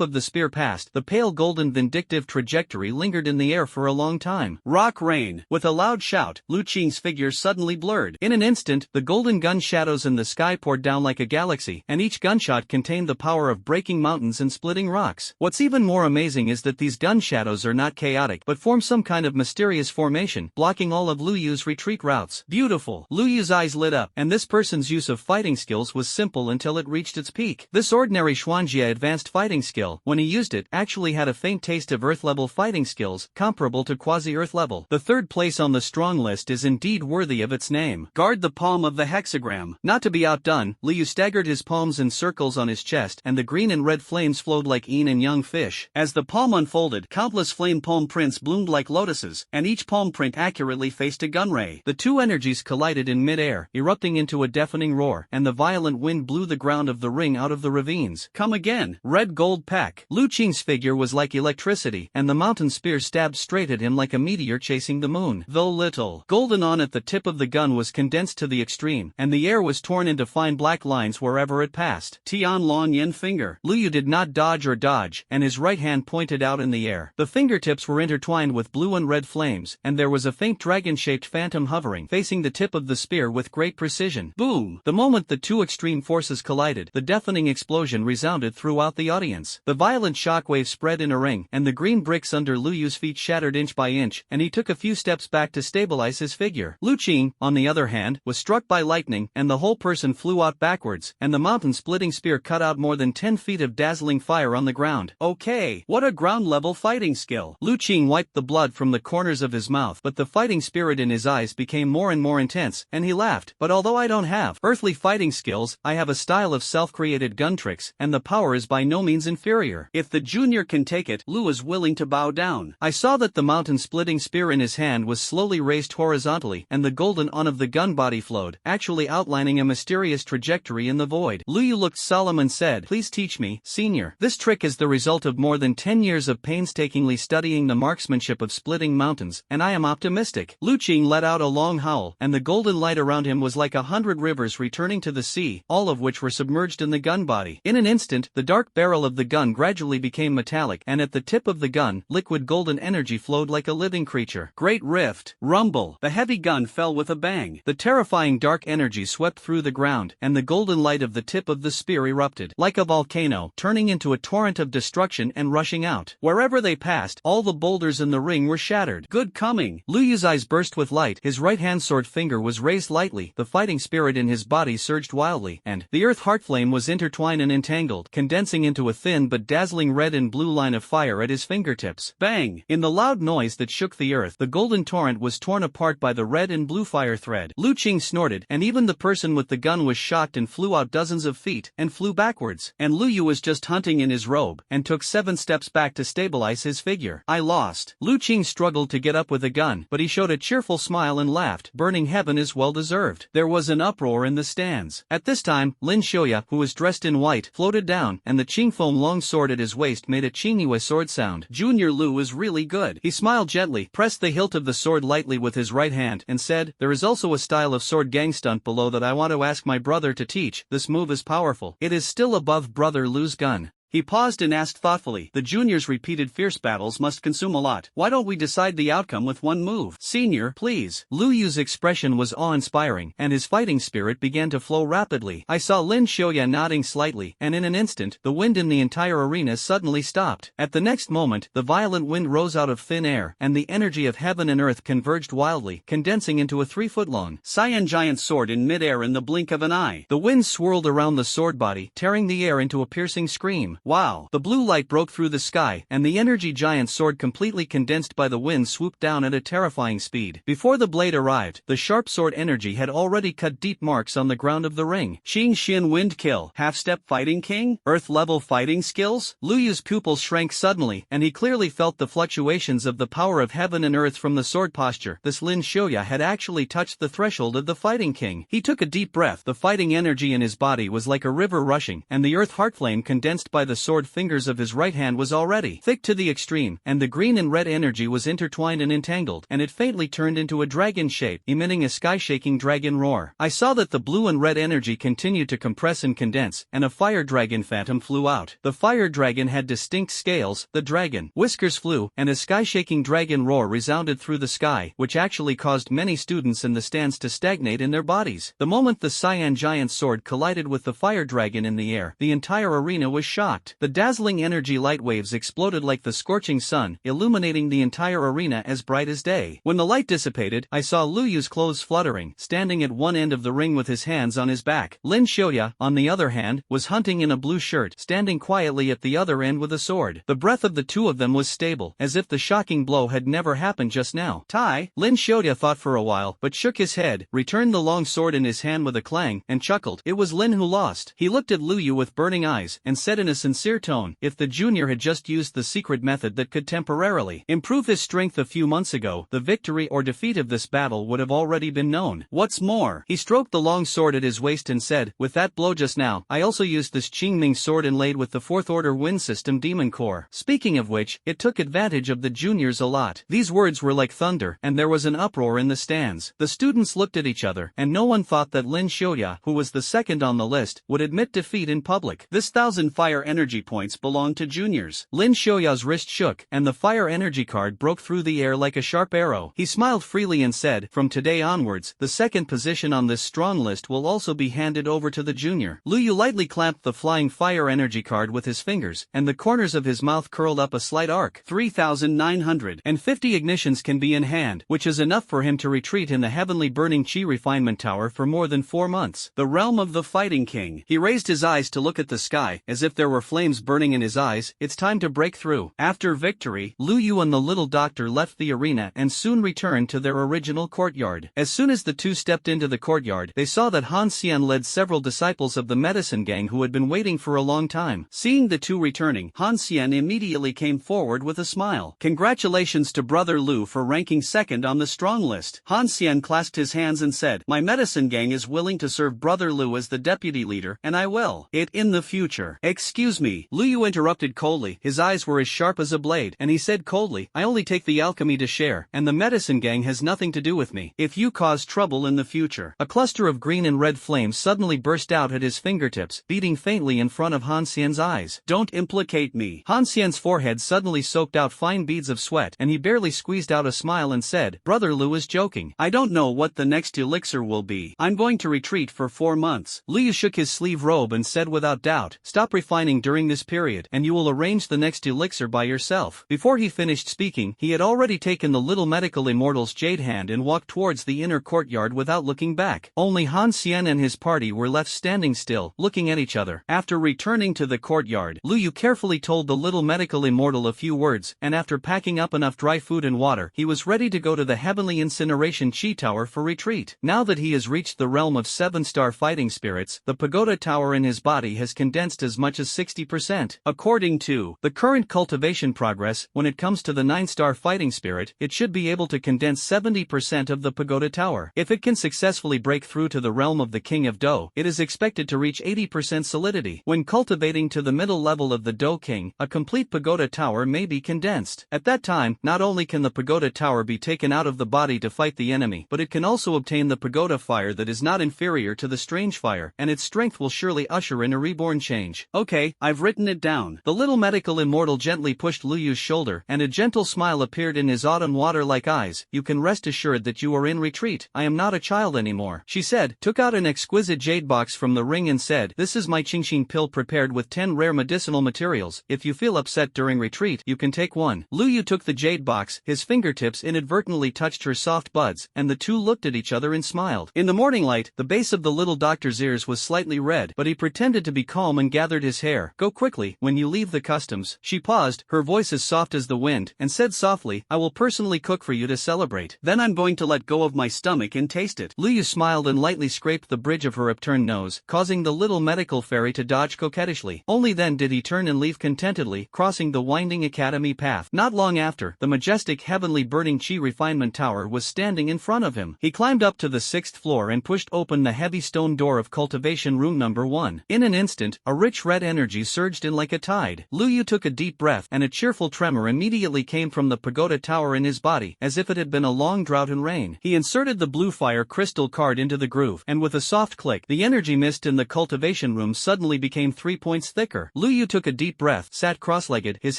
of the spear passed, the pale golden vindictive trajectory lingered in the air for a long time. Rock rain. With a loud shout, Lu Cheng's figure suddenly blurred. In an instant, the golden gun shadows in the sky poured down like a galaxy, and each gunshot contained the power of breaking mountains and splitting rocks. What's even more amazing is that these gun shadows are not chaotic, but form some kind of mysterious formation, blocking all of Lu Yu's retreat routes. Beautiful. Lu Yu's eyes lit up, and this person's use of fighting skills was simple until it reached its peak. This ordinary Xuanjia advanced fighting skill, when he used it, actually had a faint taste of Earth-level fighting skills, comparable to quasi-Earth level. The 3rd place on the strong list is indeed worthy of its name. Guard the palm of the hexagram. Not to be outdone, Lu Yu staggered his palms in circles on his chest, and the green and red flames flowed like yin and yang fish. As the palm unfolded, countless flame palm prints bloomed like lotuses, and each palm print accurately faced a gun ray. The 2 energies collided in mid-air, erupting into a deafening roar, and the violent wind blew the ground of the ring out of the ravines. Come again. Red gold pack. Lu Cheng's figure was like electricity, and the mountain spear stabbed straight at him like a meteor chasing the moon. Though little golden on at the tip of the gun was condensed to the extreme, and the air was torn into fine black lines wherever it passed. Tian Long Yin finger. Lu Yu did not dodge or dodge, and his right hand pointed out in the air. The fingertips were intertwined with blue and red red flames, and there was a faint dragon-shaped phantom hovering, facing the tip of the spear with great precision. Boom! The moment the two extreme forces collided, the deafening explosion resounded throughout the audience. The violent shockwave spread in a ring, and the green bricks under Lu Yu's feet shattered inch by inch, and he took a few steps back to stabilize his figure. Lu Qing, on the other hand, was struck by lightning, and the whole person flew out backwards, and the mountain-splitting spear cut out more than 10 feet of dazzling fire on the ground. Okay, what a ground-level fighting skill! Lu Qing wiped the blood from the corners of his mouth, but the fighting spirit in his eyes became more and more intense, and he laughed. But although I don't have earthly fighting skills, I have a style of self-created gun tricks, and the power is by no means inferior. If the junior can take it, Lu is willing to bow down. I saw that the mountain-splitting spear in his hand was slowly raised horizontally, and the golden on of the gun body flowed, actually outlining a mysterious trajectory in the void. Lu Yu looked solemn and said, "Please teach me, senior. This trick is the result of more than 10 years of painstakingly studying the marksmanship of splitting mountains, and I am optimistic." Lu Qing let out a long howl, and the golden light around him was like 100 rivers returning to the sea, all of which were submerged in the gun body. In an instant, the dark barrel of the gun gradually became metallic, and at the tip of the gun, liquid golden energy flowed like a living creature. Great rift, rumble, the heavy gun fell with a bang. The terrifying dark energy swept through the ground, and the golden light of the tip of the spear erupted, like a volcano, turning into a torrent of destruction and rushing out. Wherever they passed, all the boulders in the ring were shattered. Good coming! Lu Yu's eyes burst with light, his right-hand sword finger was raised lightly, the fighting spirit in his body surged wildly, and the earth heartflame was intertwined and entangled, condensing into a thin but dazzling red and blue line of fire at his fingertips. Bang! In the loud noise that shook the earth, the golden torrent was torn apart by the red and blue fire thread. Lu Qing snorted, and even the person with the gun was shocked and flew out dozens of feet, and flew backwards. And Lu Yu was just hunting in his robe, and took 7 steps back to stabilize his figure. I lost. Lu Qing struggled to get up with a gun, but he showed a cheerful smile and laughed. Burning heaven is well deserved. There was an uproar in the stands. At this time, Lin Xiaoya, who was dressed in white, floated down, and the Qingfeng long sword at his waist made a Qingyue sword sound. Junior Lu is really good. He smiled gently, pressed the hilt of the sword lightly with his right hand, and said, "There is also a style of sword gang stunt below that I want to ask my brother to teach. This move is powerful. It is still above brother Lu's gun." He paused and asked thoughtfully, "The juniors' repeated fierce battles must consume a lot. Why don't we decide the outcome with one move? Senior, please." Lu Yu's expression was awe-inspiring, and his fighting spirit began to flow rapidly. I saw Lin Xiaoya nodding slightly, and in an instant, the wind in the entire arena suddenly stopped. At the next moment, the violent wind rose out of thin air, and the energy of heaven and earth converged wildly, condensing into a 3-foot-long Saiyan giant sword in mid-air in the blink of an eye. The wind swirled around the sword body, tearing the air into a piercing scream. Wow! The blue light broke through the sky, and the energy giant sword completely condensed by the wind swooped down at a terrifying speed. Before the blade arrived, the sharp sword energy had already cut deep marks on the ground of the ring. Qing Xin Wind Kill, Half-Step Fighting King? Earth-level fighting skills? Lu Yu's pupils shrank suddenly, and he clearly felt the fluctuations of the power of heaven and earth from the sword posture. This Lin Xiaoya had actually touched the threshold of the fighting king. He took a deep breath. The fighting energy in his body was like a river rushing, and the earth heartflame condensed by the sword fingers of his right hand was already thick to the extreme, and the green and red energy was intertwined and entangled, and it faintly turned into a dragon shape, emitting a sky-shaking dragon roar. I saw that the blue and red energy continued to compress and condense, and a fire dragon phantom flew out. The fire dragon had distinct scales, the dragon whiskers flew, and a sky-shaking dragon roar resounded through the sky, which actually caused many students in the stands to stagnate in their bodies. The moment the Saiyan giant sword collided with the fire dragon in the air, the entire arena was shocked. The dazzling energy light waves exploded like the scorching sun, illuminating the entire arena as bright as day. When the light dissipated, I saw Lu Yu's clothes fluttering, standing at one end of the ring with his hands on his back. Lin Xiaoya, on the other hand, was hunting in a blue shirt, standing quietly at the other end with a sword. The breath of the two of them was stable, as if the shocking blow had never happened just now. Tai? Lin Xiaoya thought for a while, but shook his head, returned the long sword in his hand with a clang, and chuckled. It was Lin who lost. He looked at Lu Yu with burning eyes, and said in a sincere tone, "If the junior had just used the secret method that could temporarily improve his strength a few months ago, the victory or defeat of this battle would have already been known. What's more," he stroked the long sword at his waist and said, "With that blow just now, I also used this Qingming sword inlaid with the 4th Order Wind System Demon Core. Speaking of which, it took advantage of the juniors a lot." These words were like thunder, and there was an uproar in the stands. The students looked at each other, and no one thought that Lin Xiaoya, who was the second on the list, would admit defeat in public. This 1000 fire energy energy points belong to juniors. Lin Xiaoya's wrist shook, and the fire energy card broke through the air like a sharp arrow. He smiled freely and said, "From today onwards, the second position on this strong list will also be handed over to the junior." Lu Yu lightly clamped the flying fire energy card with his fingers, and the corners of his mouth curled up a slight arc. 3,950 ignitions can be in hand, which is enough for him to retreat in the heavenly burning chi refinement tower for more than 4 months. The realm of the fighting king. He raised his eyes to look at the sky, as if there were flames burning in his eyes. It's time to break through. After victory, Lu Yu and the little doctor left the arena and soon returned to their original courtyard. As soon as the two stepped into the courtyard, they saw that Han Xian led several disciples of the medicine gang who had been waiting for a long time. Seeing the two returning, Han Xian immediately came forward with a smile. "Congratulations to Brother Lu for ranking second on the strong list." Han Xian clasped his hands and said, "My medicine gang is willing to serve Brother Lu as the deputy leader, and I will it in the future." "Excuse me," Lu Yu interrupted coldly. His eyes were as sharp as a blade, and he said coldly, "I only take the alchemy to share, and the medicine gang has nothing to do with me. If you cause trouble in the future." A cluster of green and red flames suddenly burst out at his fingertips, beating faintly in front of Han Xian's eyes. "Don't implicate me." Han Xian's forehead suddenly soaked out fine beads of sweat, and he barely squeezed out a smile and said, "Brother Lu is joking. I don't know what the next elixir will be. I'm going to retreat for 4 months." Lu Yu shook his sleeve robe and said without doubt, "Stop refining during this period, and you will arrange the next elixir by yourself." Before he finished speaking, he had already taken the little medical immortal's jade hand and walked towards the inner courtyard without looking back. Only Han Xian and his party were left standing still, looking at each other. After returning to the courtyard, Lu Yu carefully told the little medical immortal a few words, and after packing up enough dry food and water, he was ready to go to the heavenly incineration chi tower for retreat. Now that he has reached the realm of 7-star fighting spirits, the pagoda tower in his body has condensed as much as 60%. According to the current cultivation progress, when it comes to the 9-star fighting spirit, it should be able to condense 70% of the pagoda tower. If it can successfully break through to the realm of the king of Do, it is expected to reach 80% solidity. When cultivating to the middle level of the Do king, a complete pagoda tower may be condensed. At that time, not only can the pagoda tower be taken out of the body to fight the enemy, but it can also obtain the pagoda fire that is not inferior to the strange fire, and its strength will surely usher in a reborn change. "Okay, I've written it down." The little medical immortal gently pushed Lu Yu's shoulder, and a gentle smile appeared in his autumn water-like eyes. "You can rest assured that you are in retreat. I am not a child anymore," she said, took out an exquisite jade box from the ring and said, "This is my Qingxin pill prepared with 10 rare medicinal materials. If you feel upset during retreat, you can take one." Lu Yu took the jade box, his fingertips inadvertently touched her soft buds, and the two looked at each other and smiled. In the morning light, the base of the little doctor's ears was slightly red, but he pretended to be calm and gathered his hair. "Go quickly, when you leave the customs." She paused, her voice as soft as the wind, and said softly, "I will personally cook for you to celebrate. Then I'm going to let go of my stomach and taste it." Lu Yu smiled and lightly scraped the bridge of her upturned nose, causing the little medical fairy to dodge coquettishly. Only then did he turn and leave contentedly, crossing the winding academy path. Not long after, the majestic heavenly burning chi refinement tower was standing in front of him. He climbed up to the 6th floor and pushed open the heavy stone door of cultivation room number 1. In an instant, a rich red energy surged in like a tide. Lu Yu took a deep breath, and a cheerful tremor immediately came from the pagoda tower in his body, as if it had been a long drought and rain. He inserted the blue fire crystal card into the groove, and with a soft click, the energy mist in the cultivation room suddenly became 3 points thicker. Lu Yu took a deep breath, sat cross-legged, his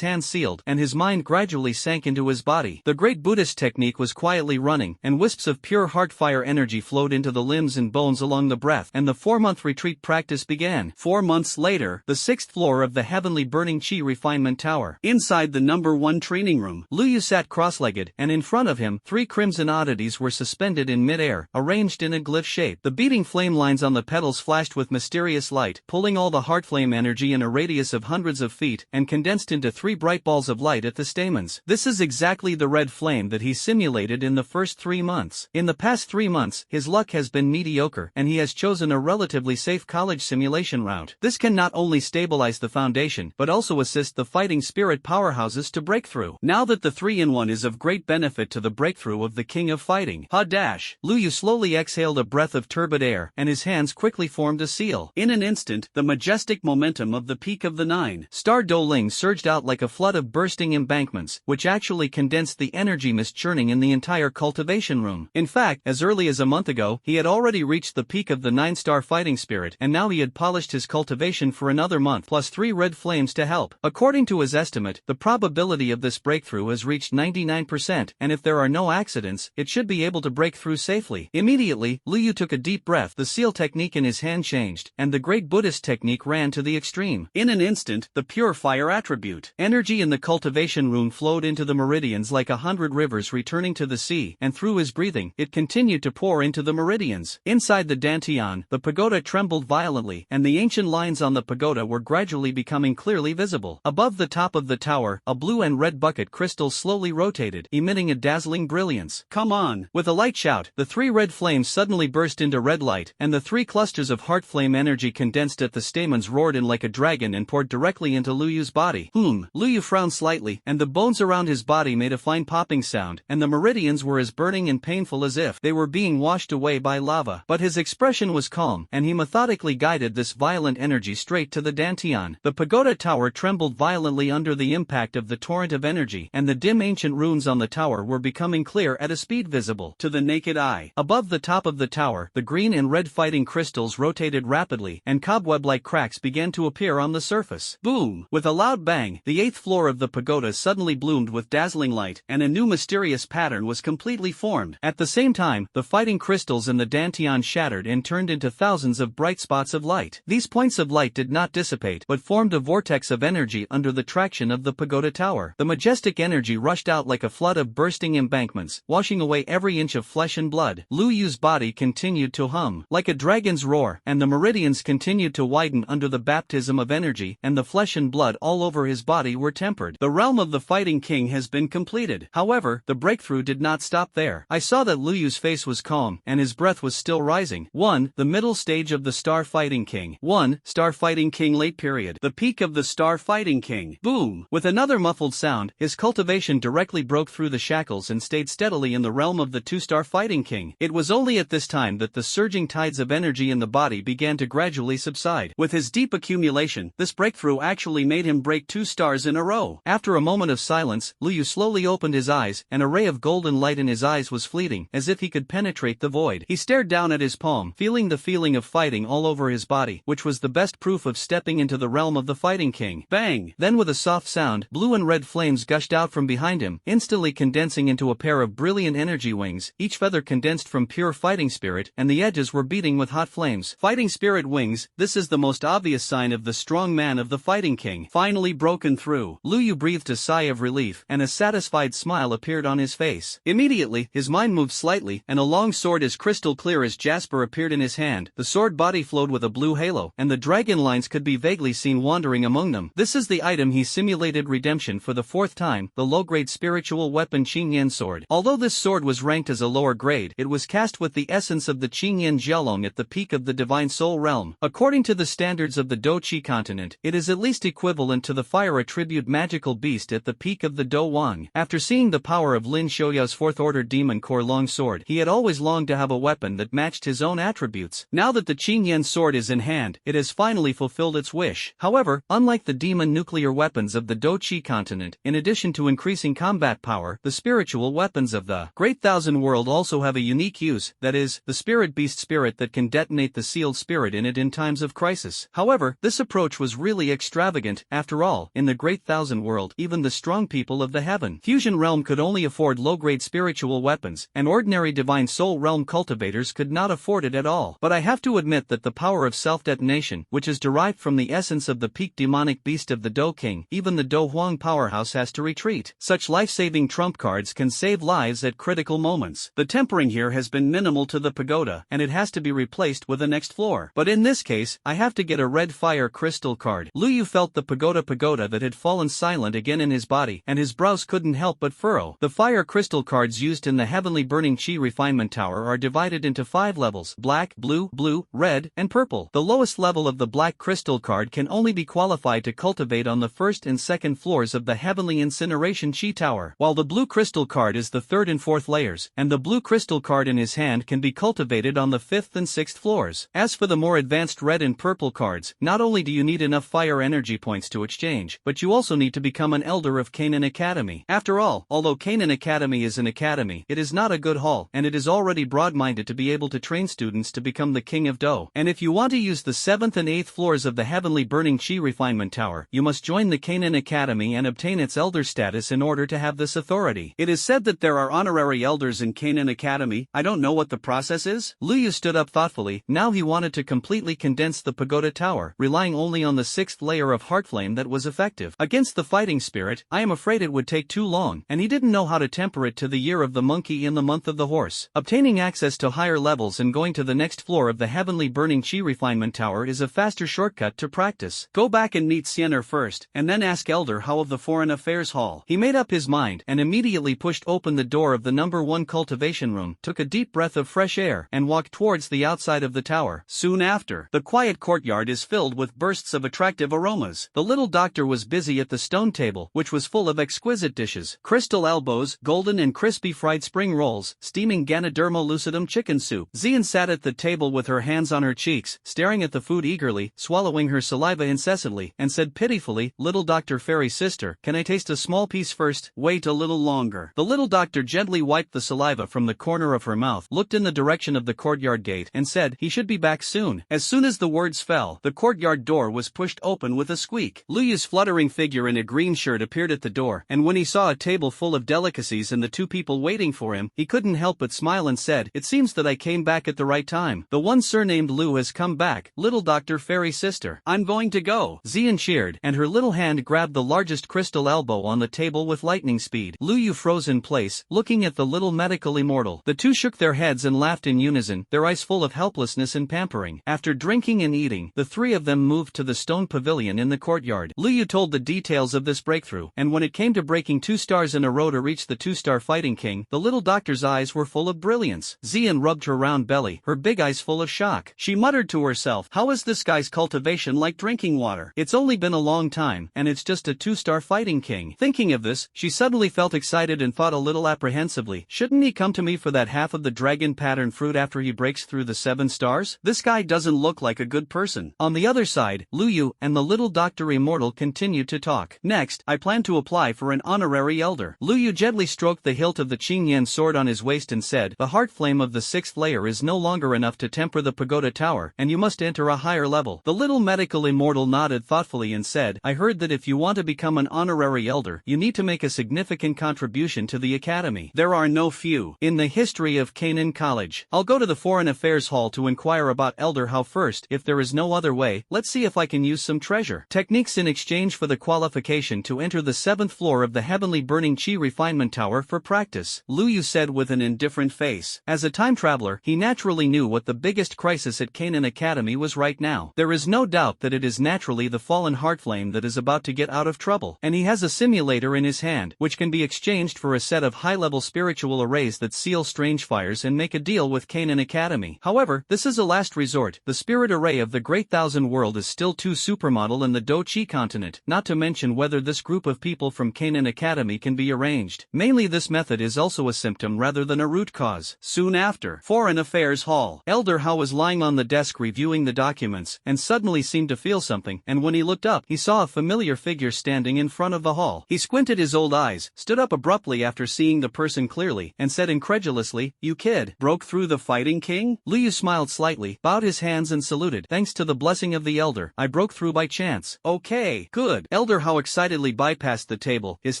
hands sealed, and his mind gradually sank into his body. The great Buddhist technique was quietly running, and wisps of pure heart fire energy flowed into the limbs and bones along the breath, and the 4-month retreat practice began. 4 months later, the 6th floor of the heavenly burning chi refinement tower. Inside the number 1 training room, Lu Yu sat cross-legged, and in front of him, 3 crimson oddities were suspended in mid-air, arranged in a glyph shape. The beating flame lines on the petals flashed with mysterious light, pulling all the heart flame energy in a radius of hundreds of feet, and condensed into 3 bright balls of light at the stamens. This is exactly the red flame that he simulated in the first 3 months. In the past 3 months, his luck has been mediocre, and he has chosen a relatively safe college simulation route. This can not only stabilize the foundation, but also assist the fighting spirit powerhouses to break through. Now that the 3-in-1 is of great benefit to the breakthrough of the king of fighting. Ha-dash! Lu Yu slowly exhaled a breath of turbid air, and his hands quickly formed a seal. In an instant, the majestic momentum of the peak of the 9-star Doling surged out like a flood of bursting embankments, which actually condensed the energy mist churning in the entire cultivation room. In fact, as early as a month ago, he had already reached the peak of the 9-star fighting spirit, and now he had polished his cultivation for another month. strength plus 3 red flames to help. According to his estimate, the probability of this breakthrough has reached 99%, and if there are no accidents, it should be able to break through safely. Immediately, Liu took a deep breath, the seal technique in his hand changed, and the great Buddhist technique ran to the extreme. In an instant, the pure fire attribute, energy in the cultivation rune flowed into the meridians like 100 rivers returning to the sea, and through his breathing, it continued to pour into the meridians. Inside the dantian, the pagoda trembled violently, and the ancient lines on the pagoda were gradually becoming clearly visible. Above the top of the tower, a blue and red bucket crystal slowly rotated, emitting a dazzling brilliance. Come on! With a light shout, the 3 red flames suddenly burst into red light, and the 3 clusters of heart flame energy condensed at the stamens roared in like a dragon and poured directly into Luyu's body. Luyu frowned slightly, and the bones around his body made a fine popping sound, and the meridians were as burning and painful as if they were being washed away by lava. But his expression was calm, and he methodically guided this violent energy straight to the dantian. The pagoda tower trembled violently under the impact of the torrent of energy, and the dim ancient runes on the tower were becoming clear at a speed visible to the naked eye. Above the top of the tower, the green and red fighting crystals rotated rapidly, and cobweb-like cracks began to appear on the surface. Boom! With a loud bang, the 8th floor of the pagoda suddenly bloomed with dazzling light, and a new mysterious pattern was completely formed. At the same time, the fighting crystals in the dantian shattered and turned into thousands of bright spots of light. These points of light did not dissipate, but formed a vortex of energy under the traction of the pagoda tower. The majestic energy rushed out like a flood of bursting embankments, washing away every inch of flesh and blood. Lu Yu's body continued to hum like a dragon's roar, and the meridians continued to widen under the baptism of energy, and the flesh and blood all over his body were tempered. The realm of the fighting king has been completed. However, the breakthrough did not stop there. I saw that Lu Yu's face was calm, and his breath was still rising. 1. The middle stage of the Star Fighting King. 1. Star Fighting King late period. The peak of the Star Fighting King. Boom! With another muffled sound, his cultivation directly broke through the shackles and stayed steadily in the realm of the 2-Star Fighting King. It was only at this time that the surging tides of energy in the body began to gradually subside. With his deep accumulation, this breakthrough actually made him break 2 stars in a row. After a moment of silence, Lu Yu slowly opened his eyes, and a ray of golden light in his eyes was fleeting, as if he could penetrate the void. He stared down at his palm, feeling the feeling of fighting all over his body, which was the best proof of stepping into the realm of the fighting king. Bang! Then with a soft sound, blue and red flames gushed out from behind him, instantly condensing into a pair of brilliant energy wings, each feather condensed from pure fighting spirit, and the edges were beating with hot flames. Fighting spirit wings, this is the most obvious sign of the strong man of the fighting king, finally broken through. Lu Yu breathed a sigh of relief, and a satisfied smile appeared on his face. Immediately, his mind moved slightly, and a long sword as crystal clear as jasper appeared in his hand. The sword body flowed with a blue halo, and the dragon lines could be vaguely seen wandering among them. This is the item he simulated redemption for the 4th time, the low-grade spiritual weapon Qingyan sword. Although this sword was ranked as a lower grade, it was cast with the essence of the Qingyan Jialong at the peak of the divine soul realm. According to the standards of the Do Qi continent, it is at least equivalent to the fire attribute magical beast at the peak of the Do Wang. After seeing the power of Lin Xiaoyao's 4th order demon core long sword, he had always longed to have a weapon that matched his own attributes. Now that the Qingyan sword is in hand, it has finally fulfilled its wish. However, unlike the demon nuclear weapons of the Do Qi continent, in addition to increasing combat power, the spiritual weapons of the Great Thousand World also have a unique use, that is, the spirit beast spirit that can detonate the sealed spirit in it in times of crisis. However, this approach was really extravagant. After all, in the Great Thousand World, even the strong people of the Heaven Fusion realm could only afford low-grade spiritual weapons, and ordinary divine soul realm cultivators could not afford it at all. But I have to admit that the power of self-detonation, which is derived from the essence of the peak demonic beast of the Do King, even the Do Huang powerhouse has to retreat. Such life-saving trump cards can save lives at critical moments. The tempering here has been minimal to the pagoda, and it has to be replaced with the next floor. But in this case, I have to get a red fire crystal card. Lu Yu felt the pagoda that had fallen silent again in his body, and his brows couldn't help but furrow. The fire crystal cards used in the heavenly burning chi refinement tower are divided into 5 levels: black, blue, red, and purple. The lowest level of the black crystal card can only be qualified to cultivate on the 1st and 2nd floors of the heavenly incineration chi tower, while the blue crystal card is the 3rd and 4th layers, and the blue crystal card in his hand can be cultivated on the 5th and 6th floors. As for the more advanced red and purple cards, not only do you need enough fire energy points to exchange, but you also need to become an elder of Canaan Academy. After all, although Canaan Academy is an academy, it is not a good hall, and it is already broad-minded to be able to train students to become the king of Do. And if you want to use the 7th and 8th floors of the heavenly Heavenly Burning Chi Refinement Tower, you must join the Canaan Academy and obtain its elder status in order to have this authority. It is said that there are honorary elders in Canaan Academy. I don't know what the process is. Lu Yu stood up thoughtfully. Now he wanted to completely condense the pagoda tower, relying only on the sixth layer of heartflame that was effective. Against the fighting spirit, I am afraid it would take too long, and he didn't know how to temper it to the year of the monkey in the month of the horse. Obtaining access to higher levels and going to the next floor of the Heavenly Burning Chi Refinement Tower is a faster shortcut to practice. Go back and meet Siener first, and then ask Elder how of the Foreign Affairs Hall. He made up his mind and immediately pushed open the door of the number 1 cultivation room, took a deep breath of fresh air, and walked towards the outside of the tower. Soon after, the quiet courtyard is filled with bursts of attractive aromas. The little doctor was busy at the stone table, which was full of exquisite dishes: crystal elbows, golden and crispy fried spring rolls, steaming Ganoderma lucidum chicken soup. Xian sat at the table with her hands on her cheeks, staring at the food eagerly, swallowing her saliva incessantly, and said pitifully, "Little Dr. Fairy Sister, can I taste a small piece first?" "Wait a little longer." The little doctor gently wiped the saliva from the corner of her mouth, looked in the direction of the courtyard gate, and said he should be back soon. As soon as the words fell, the courtyard door was pushed open with a squeak. Lu Yu's fluttering figure in a green shirt appeared at the door, and when he saw a table full of delicacies and the 2 people waiting for him, he couldn't help but smile and said, "It seems that I came back at the right time. The one surnamed Lu has come back, Little Dr. Fairy Sister." "I'm going to go," Xian cheered, and her little hand grabbed the largest crystal elbow on the table with lightning speed. Lu Yu froze in place, looking at the little medical immortal. The 2 shook their heads and laughed in unison, their eyes full of helplessness and pampering. After drinking and eating, the 3 of them moved to the stone pavilion in the courtyard. Lu Yu told the details of this breakthrough, and when it came to breaking 2 stars in a row to reach the 2-star fighting king, the little doctor's eyes were full of brilliance. Xian rubbed her round belly, her big eyes full of shock. She muttered to herself, "How is this guy's cultivation like drinking water? It's only been a long time, and it's just a 2-star fighting king." Thinking of this, she suddenly felt excited and thought a little apprehensively, "Shouldn't he come to me for that half of the dragon pattern fruit after he breaks through the 7 stars? This guy doesn't look like a good person." On the other side, Lu Yu and the little doctor immortal continued to talk. "Next, I plan to apply for an honorary elder." Lu Yu gently stroked the hilt of the Qingyan sword on his waist and said, "The heart flame of the 6th layer is no longer enough to temper the pagoda tower, and you must enter a higher level." The little medical immortal nodded thoughtfully and said, "I heard that if you want to become an honorary elder, you need to make a significant contribution to the academy. There are no few in the history of Canaan College. I'll go to the Foreign Affairs Hall to inquire about Elder How first. If there is no other way, let's see if I can use some treasure techniques in exchange for the qualification to enter the 7th floor of the Heavenly Burning Chi Refinement Tower for practice," Lu Yu said with an indifferent face. As a time traveler, he naturally knew what the biggest crisis at Canaan Academy was right now. There is no doubt that it is naturally the fallen heartflame that is about to get out of trouble, and he has a simulator in his hand, which can be exchanged for a set of high-level spiritual arrays that seal strange fires and make a deal with Canaan Academy. However, this is a last resort. The spirit array of the Great Thousand World is still too supermodel in the Do Chi continent, not to mention whether this group of people from Canaan Academy can be arranged. Mainly this method is also a symptom rather than a root cause. Soon after, Foreign Affairs Hall. Elder How was lying on the desk reviewing the documents, and suddenly seemed to feel something, and when he looked up, he saw a familiar figure standing in front of the hall. He squinted his old eyes, stood up abruptly after seeing the person clearly, and said incredulously, "You kid, broke through the fighting king?" Lu Yu smiled slightly, bowed his hands and saluted. "Thanks to the blessing of the elder, I broke through by chance." "Okay, good." Elder How excitedly bypassed the table, his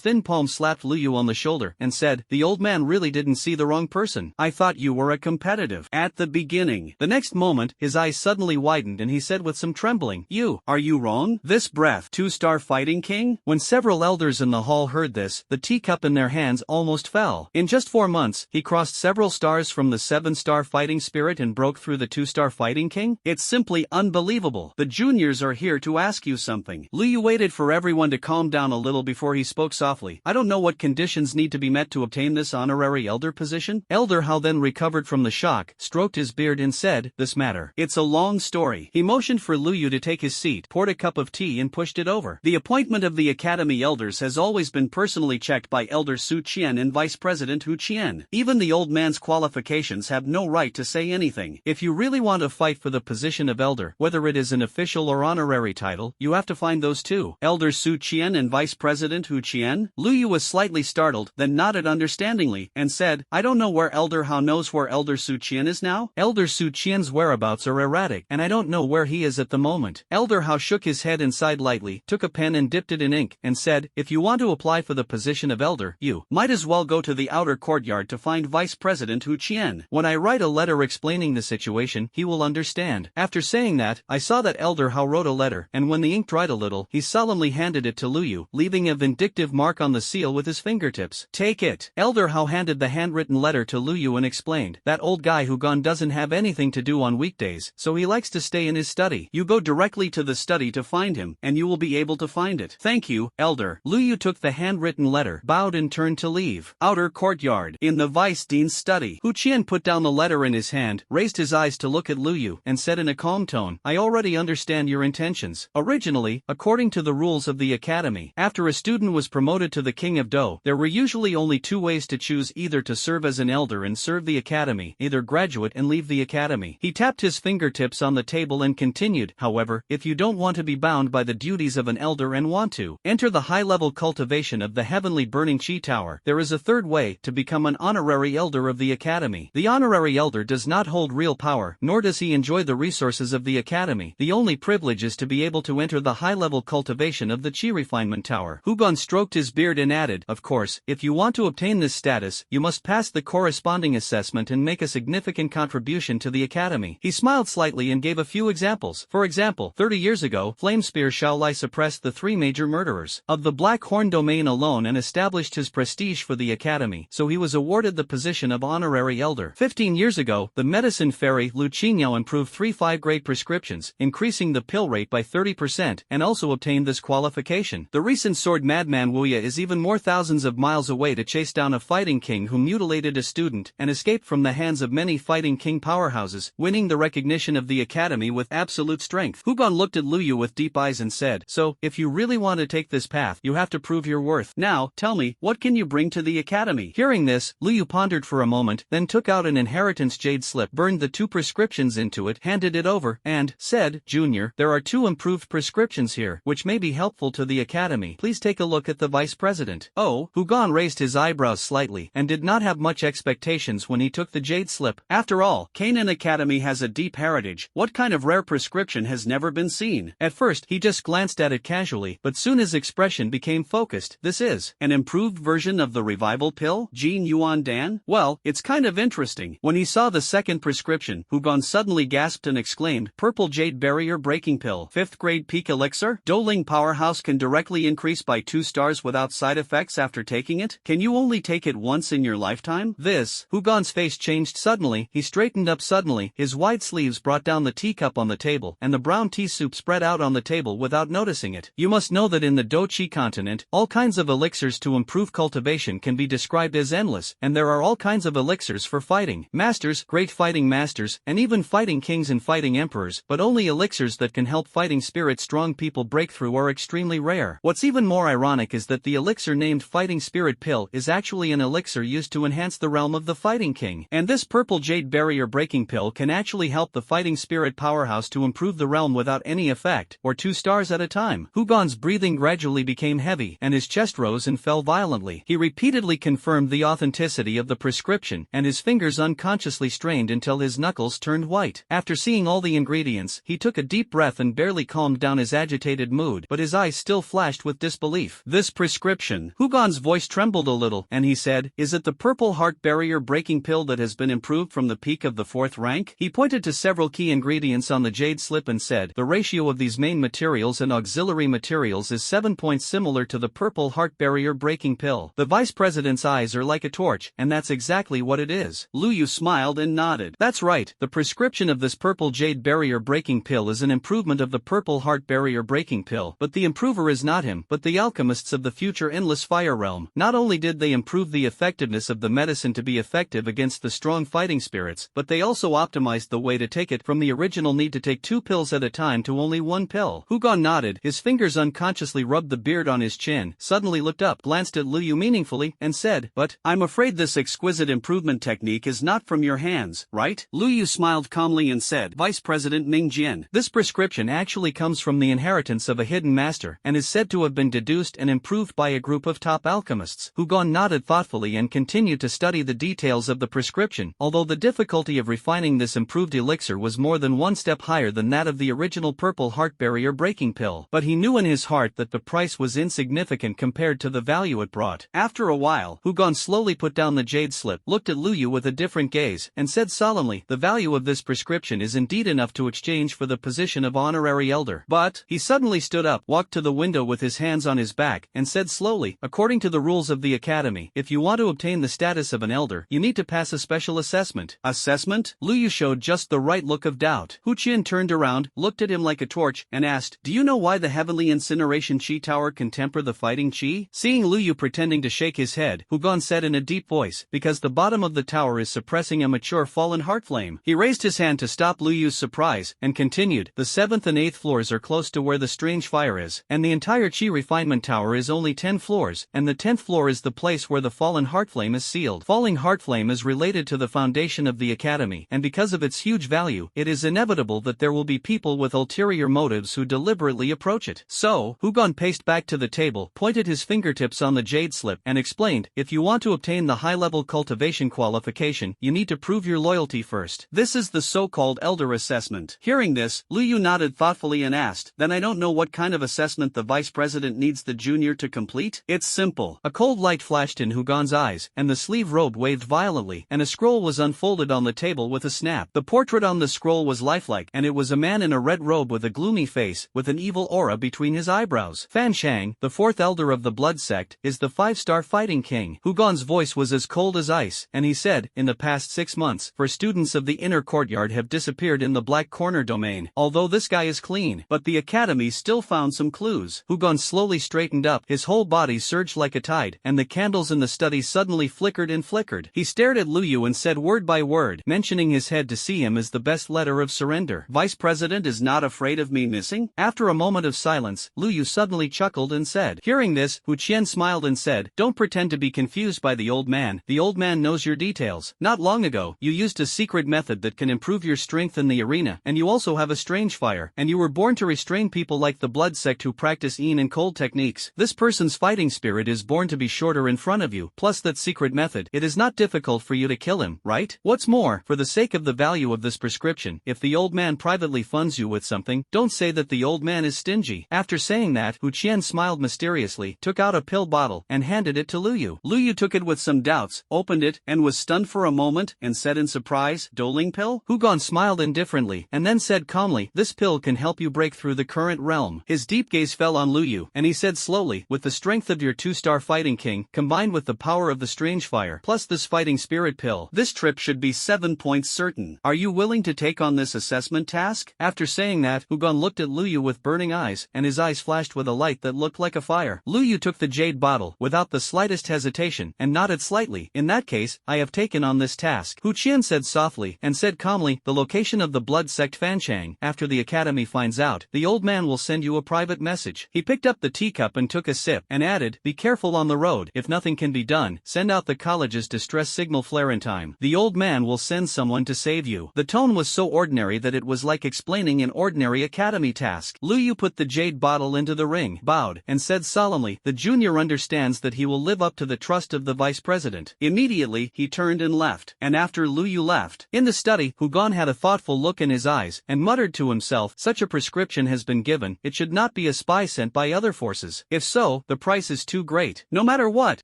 thin palm slapped Lu Yu on the shoulder, and said, "The old man really didn't see the wrong person. I thought you were a competitive at the beginning." The next moment, his eyes suddenly widened and he said with some trembling, Are you wrong? This breath, 2-star fighting king?" When several elders in the hall heard this, the teacup in their hands almost fell. In just 4 months, he crossed several stars from the 7-star fighting spirit and broke through the 2-star fighting king? It's simply unbelievable. The juniors are here to ask you something. Lu Yu waited for everyone to calm down a little before he spoke softly. "I don't know what conditions need to be met to obtain this honorary elder position." Elder How then recovered from the shock, stroked his beard and said, "This matter. It's a long story." He motioned for Lu Yu to take his seat, poured a cup of tea and pushed it over. "The appointment of the Academy elders has always been personally checked by Elder Su Qian and Vice President Hu Qian. Even the old man's qualifications have no right to say anything. If you really want to fight for the position of elder, whether it is an official or honorary title, you have to find those two." "Elder Su Qian and Vice President Hu Qian?" Lu Yu was slightly startled, then nodded understandingly, and said, "I don't know where Elder How knows where Elder Su Qian is now. Elder Su Qian's whereabouts are erratic, and I don't know where he is at the moment." Elder Hao shook his head and sighed lightly, took a pen and dipped it in ink, and said, if you want to apply for the position of elder, you might as well go to the outer courtyard to find Vice President Hu Qian. When I write a letter explaining the situation, he will understand. After saying that, I saw that Elder Hao wrote a letter, and when the ink dried a little, he solemnly handed it to Lu Yu, leaving a vindictive mark on the seal with his fingertips. Take it. Elder Hao handed the handwritten letter to Lu Yu and explained, that old guy Hu Gon doesn't have anything to do on weekdays, so he likes to stay in his study. You go directly to the study to find him, and you will be able to find it. Thank you, Elder. Lu Yu took the handwritten letter, bowed and turned to leave. Outer courtyard. In the Vice Dean's study. Hu Qian put down the letter in his hand, raised his eyes to look at Lu Yu, and said in a calm tone, I already understand your intentions. Originally, according to the rules of the academy, after a student was promoted to the King of Dou, there were usually only two ways to choose, either to serve as an elder and serve the academy, either graduate and leave the academy. He tapped his fingertips on the table and continued, however, if you don't want to be bound by the duties of an elder and want to enter the high-level cultivation of the heavenly burning Qi Tower, there is a third way, to become an honorary elder of the academy. The honorary elder does not hold real power, nor does he enjoy the resources of the academy. The only privilege is to be able to enter the high-level cultivation of the Qi Refinement Tower. Hu Gon stroked his beard and added, of course, if you want to obtain this status, you must pass the corresponding assessment and make a significant contribution to the academy. He smiled slightly and gave a few examples. For example, 30 years ago, Flamespear Shaolai suppressed the 3 major murderers of the Black Horn domain alone and established his prestige for the academy, so he was awarded the position of honorary elder. 15 years ago, the medicine fairy Lu Qingyao improved 3 5-grade prescriptions, increasing the pill rate by 30%, and also obtained this qualification. The recent sword madman Wu Ye is even more thousands of miles away to chase down a fighting king who mutilated a student and escaped from the hands of many fighting king powerhouses, winning the recognition of the academy with absolute strength. Hu Gon looked at Lu Yu with deep eyes and said, so, if you really want to take this path, you have to prove your worth. Now, tell me, what can you bring to the academy? Hearing this, Lu Yu pondered for a moment, then took out an inheritance jade slip, burned the 2 prescriptions into it, handed it over, and said, Junior, there are 2 improved prescriptions here, which may be helpful to the academy. Please take a look at the vice president. Oh, Hu Gon raised his eyebrows slightly, and did not have much expectations when he took the jade slip. After all, Canaan Academy has a deep heritage. What kind of rare prescription has never been seen? At first, he just glanced at it casually, but soon his expression became focused. This is an improved version of the revival pill, Jin Yuan Dan? Well, it's kind of interesting. When he saw the second prescription, Hu Gon suddenly gasped and exclaimed, Purple Jade Barrier Breaking Pill, 5th grade peak elixir? Douling Powerhouse can directly increase by 2 stars without side effects after taking it? Can you only take it once in your lifetime? This, Hu Gon's face changed suddenly, he straightened up suddenly, his wide sleeves brought down the teacup on the table, and the brown tea soup spread out on the table without noticing it. You must know that in the Dou Qi continent, all kinds of elixirs to improve cultivation can be described as endless, and there are all kinds of elixirs for fighting masters, great fighting masters, and even fighting kings and fighting emperors, but only elixirs that can help fighting spirit strong people break through are extremely rare. What's even more ironic is that the elixir named Fighting Spirit Pill is actually an elixir used to enhance the realm of the fighting king, and this purple jade barrier breaking pill can actually help the fighting spirit powerhouse to improve the realm without any effect, or 2 stars at a time. Hu Gon's breathing gradually became heavy, and his chest rose and fell violently. He repeatedly confirmed the authenticity of the prescription, and his fingers unconsciously strained until his knuckles turned white. After seeing all the ingredients, he took a deep breath and barely calmed down his agitated mood, but his eyes still flashed with disbelief. This prescription. Hu Gon's voice trembled a little, and he said, is it the purple heart barrier breaking pill that has been improved from the peak of the 4th rank? He pointed to several key ingredients on the jade slip and said, the ratio of these main materials and auxiliary materials is 7 points, similar to the purple heart barrier breaking pill. The vice president's eyes are like a torch, and that's exactly what it is. Lu Yu smiled and nodded. That's right, the prescription of this purple jade barrier breaking pill is an improvement of the purple heart barrier breaking pill, but the improver is not him, but the alchemists of the future endless fire realm. Not only did they improve the effectiveness of the medicine to be effective against the strong fighting spirits, but they also optimized the way to take it from the original need to take 2 pills at a time to only 1 pill. Hu Gon nodded, his fingers unconsciously rubbed the beard on his chin, suddenly looked up, glanced at Lu Yu meaningfully, and said, but, I'm afraid this exquisite improvement technique is not from your hands, right? Lu Yu smiled calmly and said, Vice President Ming Jian, this prescription actually comes from the inheritance of a hidden master, and is said to have been deduced and improved by a group of top alchemists. Hu Gon nodded thoughtfully and continued to study the details of the prescription, although the difficulty of refining this improved elixir was more than 1 step higher than that of the original original purple heart barrier breaking pill. But he knew in his heart that the price was insignificant compared to the value it brought. After a while, Hugon slowly put down the jade slip, looked at Lu Yu with a different gaze, and said solemnly, "The value of this prescription is indeed enough to exchange for the position of honorary elder." But, he suddenly stood up, walked to the window with his hands on his back, and said slowly, "According to the rules of the academy, if you want to obtain the status of an elder, you need to pass a special assessment." Assessment? Lu Yu showed just the right look of doubt. Hu Qian turned around, looked at him like a torch, and asked, "Do you know why the heavenly incineration chi tower can temper the fighting chi?" Seeing Lu Yu pretending to shake his head, Hugon said in a deep voice, "Because the bottom of the tower is suppressing a mature fallen heart flame." He raised his hand to stop Lu Yu's surprise, and continued, "The 7th and 8th floors are close to where the strange fire is, and the entire chi refinement tower is only 10 floors, and the 10th floor is the place where the fallen heart flame is sealed. Falling heart flame is related to the foundation of the academy, and because of its huge value, it is inevitable that there will be people with ulterior motives who deliberately approach it." So, Hugon paced back to the table, pointed his fingertips on the jade slip, and explained, "If you want to obtain the high-level cultivation qualification, you need to prove your loyalty first. This is the so-called elder assessment." Hearing this, Lu Yu nodded thoughtfully and asked, "Then I don't know what kind of assessment the vice president needs the junior to complete?" "It's simple." A cold light flashed in Hugon's eyes, and the sleeve robe waved violently, and a scroll was unfolded on the table with a snap. The portrait on the scroll was lifelike, and it was a man in a red robe with a gloomy face, with an evil aura between his eyebrows. "Fan Shang, the 4th elder of the blood sect, is the 5-star fighting king." Hugon's voice was as cold as ice, and he said, "In the past 6 months, 4 students of the inner courtyard have disappeared in the Black Corner domain. Although this guy is clean, but the academy still found some clues." Hugon slowly straightened up, his whole body surged like a tide, and the candles in the study suddenly flickered and flickered. He stared at Lu Yu and said word by word, mentioning his head to see him as the best letter of surrender, "Vice President is not afraid of me missing?" After a moment of silence, Lu Yu suddenly chuckled and said. Hearing this, Hu Qian smiled and said, "Don't pretend to be confused by the old man. The old man knows your details. Not long ago, you used a secret method that can improve your strength in the arena, and you also have a strange fire, and you were born to restrain people like the blood sect who practice Yin and cold techniques. This person's fighting spirit is born to be shorter in front of you, plus that secret method. It is not difficult for you to kill him, right? What's more, for the sake of the value of this prescription, if the old man privately funds you with something, don't say that the old man is stingy." After saying that, Hu Qian smiled mysteriously, took out a pill bottle, and handed it to Lu Yu. Lu Yu took it with some doubts, opened it, and was stunned for a moment, and said in surprise, "Doling pill?" Hugon smiled indifferently, and then said calmly, "This pill can help you break through the current realm." His deep gaze fell on Lu Yu, and he said slowly, "With the strength of your 2-star fighting king, combined with the power of the strange fire, plus this fighting spirit pill, this trip should be 7 points certain. Are you willing to take on this assessment task?" After saying that, Hugon looked at Lu Yu with burning eyes, and his eyes flashed with a light that looked like a fire. Lu Yu took the jade bottle, without the slightest hesitation, and nodded slightly. "In that case, I have taken on this task." Hu Qian said softly, and said calmly, "The location of the blood sect Fanchang. After the academy finds out, the old man will send you a private message." He picked up the teacup and took a sip, and added, "Be careful on the road. If nothing can be done, send out the college's distress signal flare in time. The old man will send someone to save you." The tone was so ordinary that it was like explaining an ordinary academy task. Lu Yu put the jade bottle into the ring, bowed, and said solemnly, "The junior understands that he will live up to the trust of the vice president." Immediately, he turned and left, and after Lu Yu left, in the study, Hugon had a thoughtful look in his eyes, and muttered to himself, "Such a prescription has been given, it should not be a spy sent by other forces. If so, the price is too great. No matter what,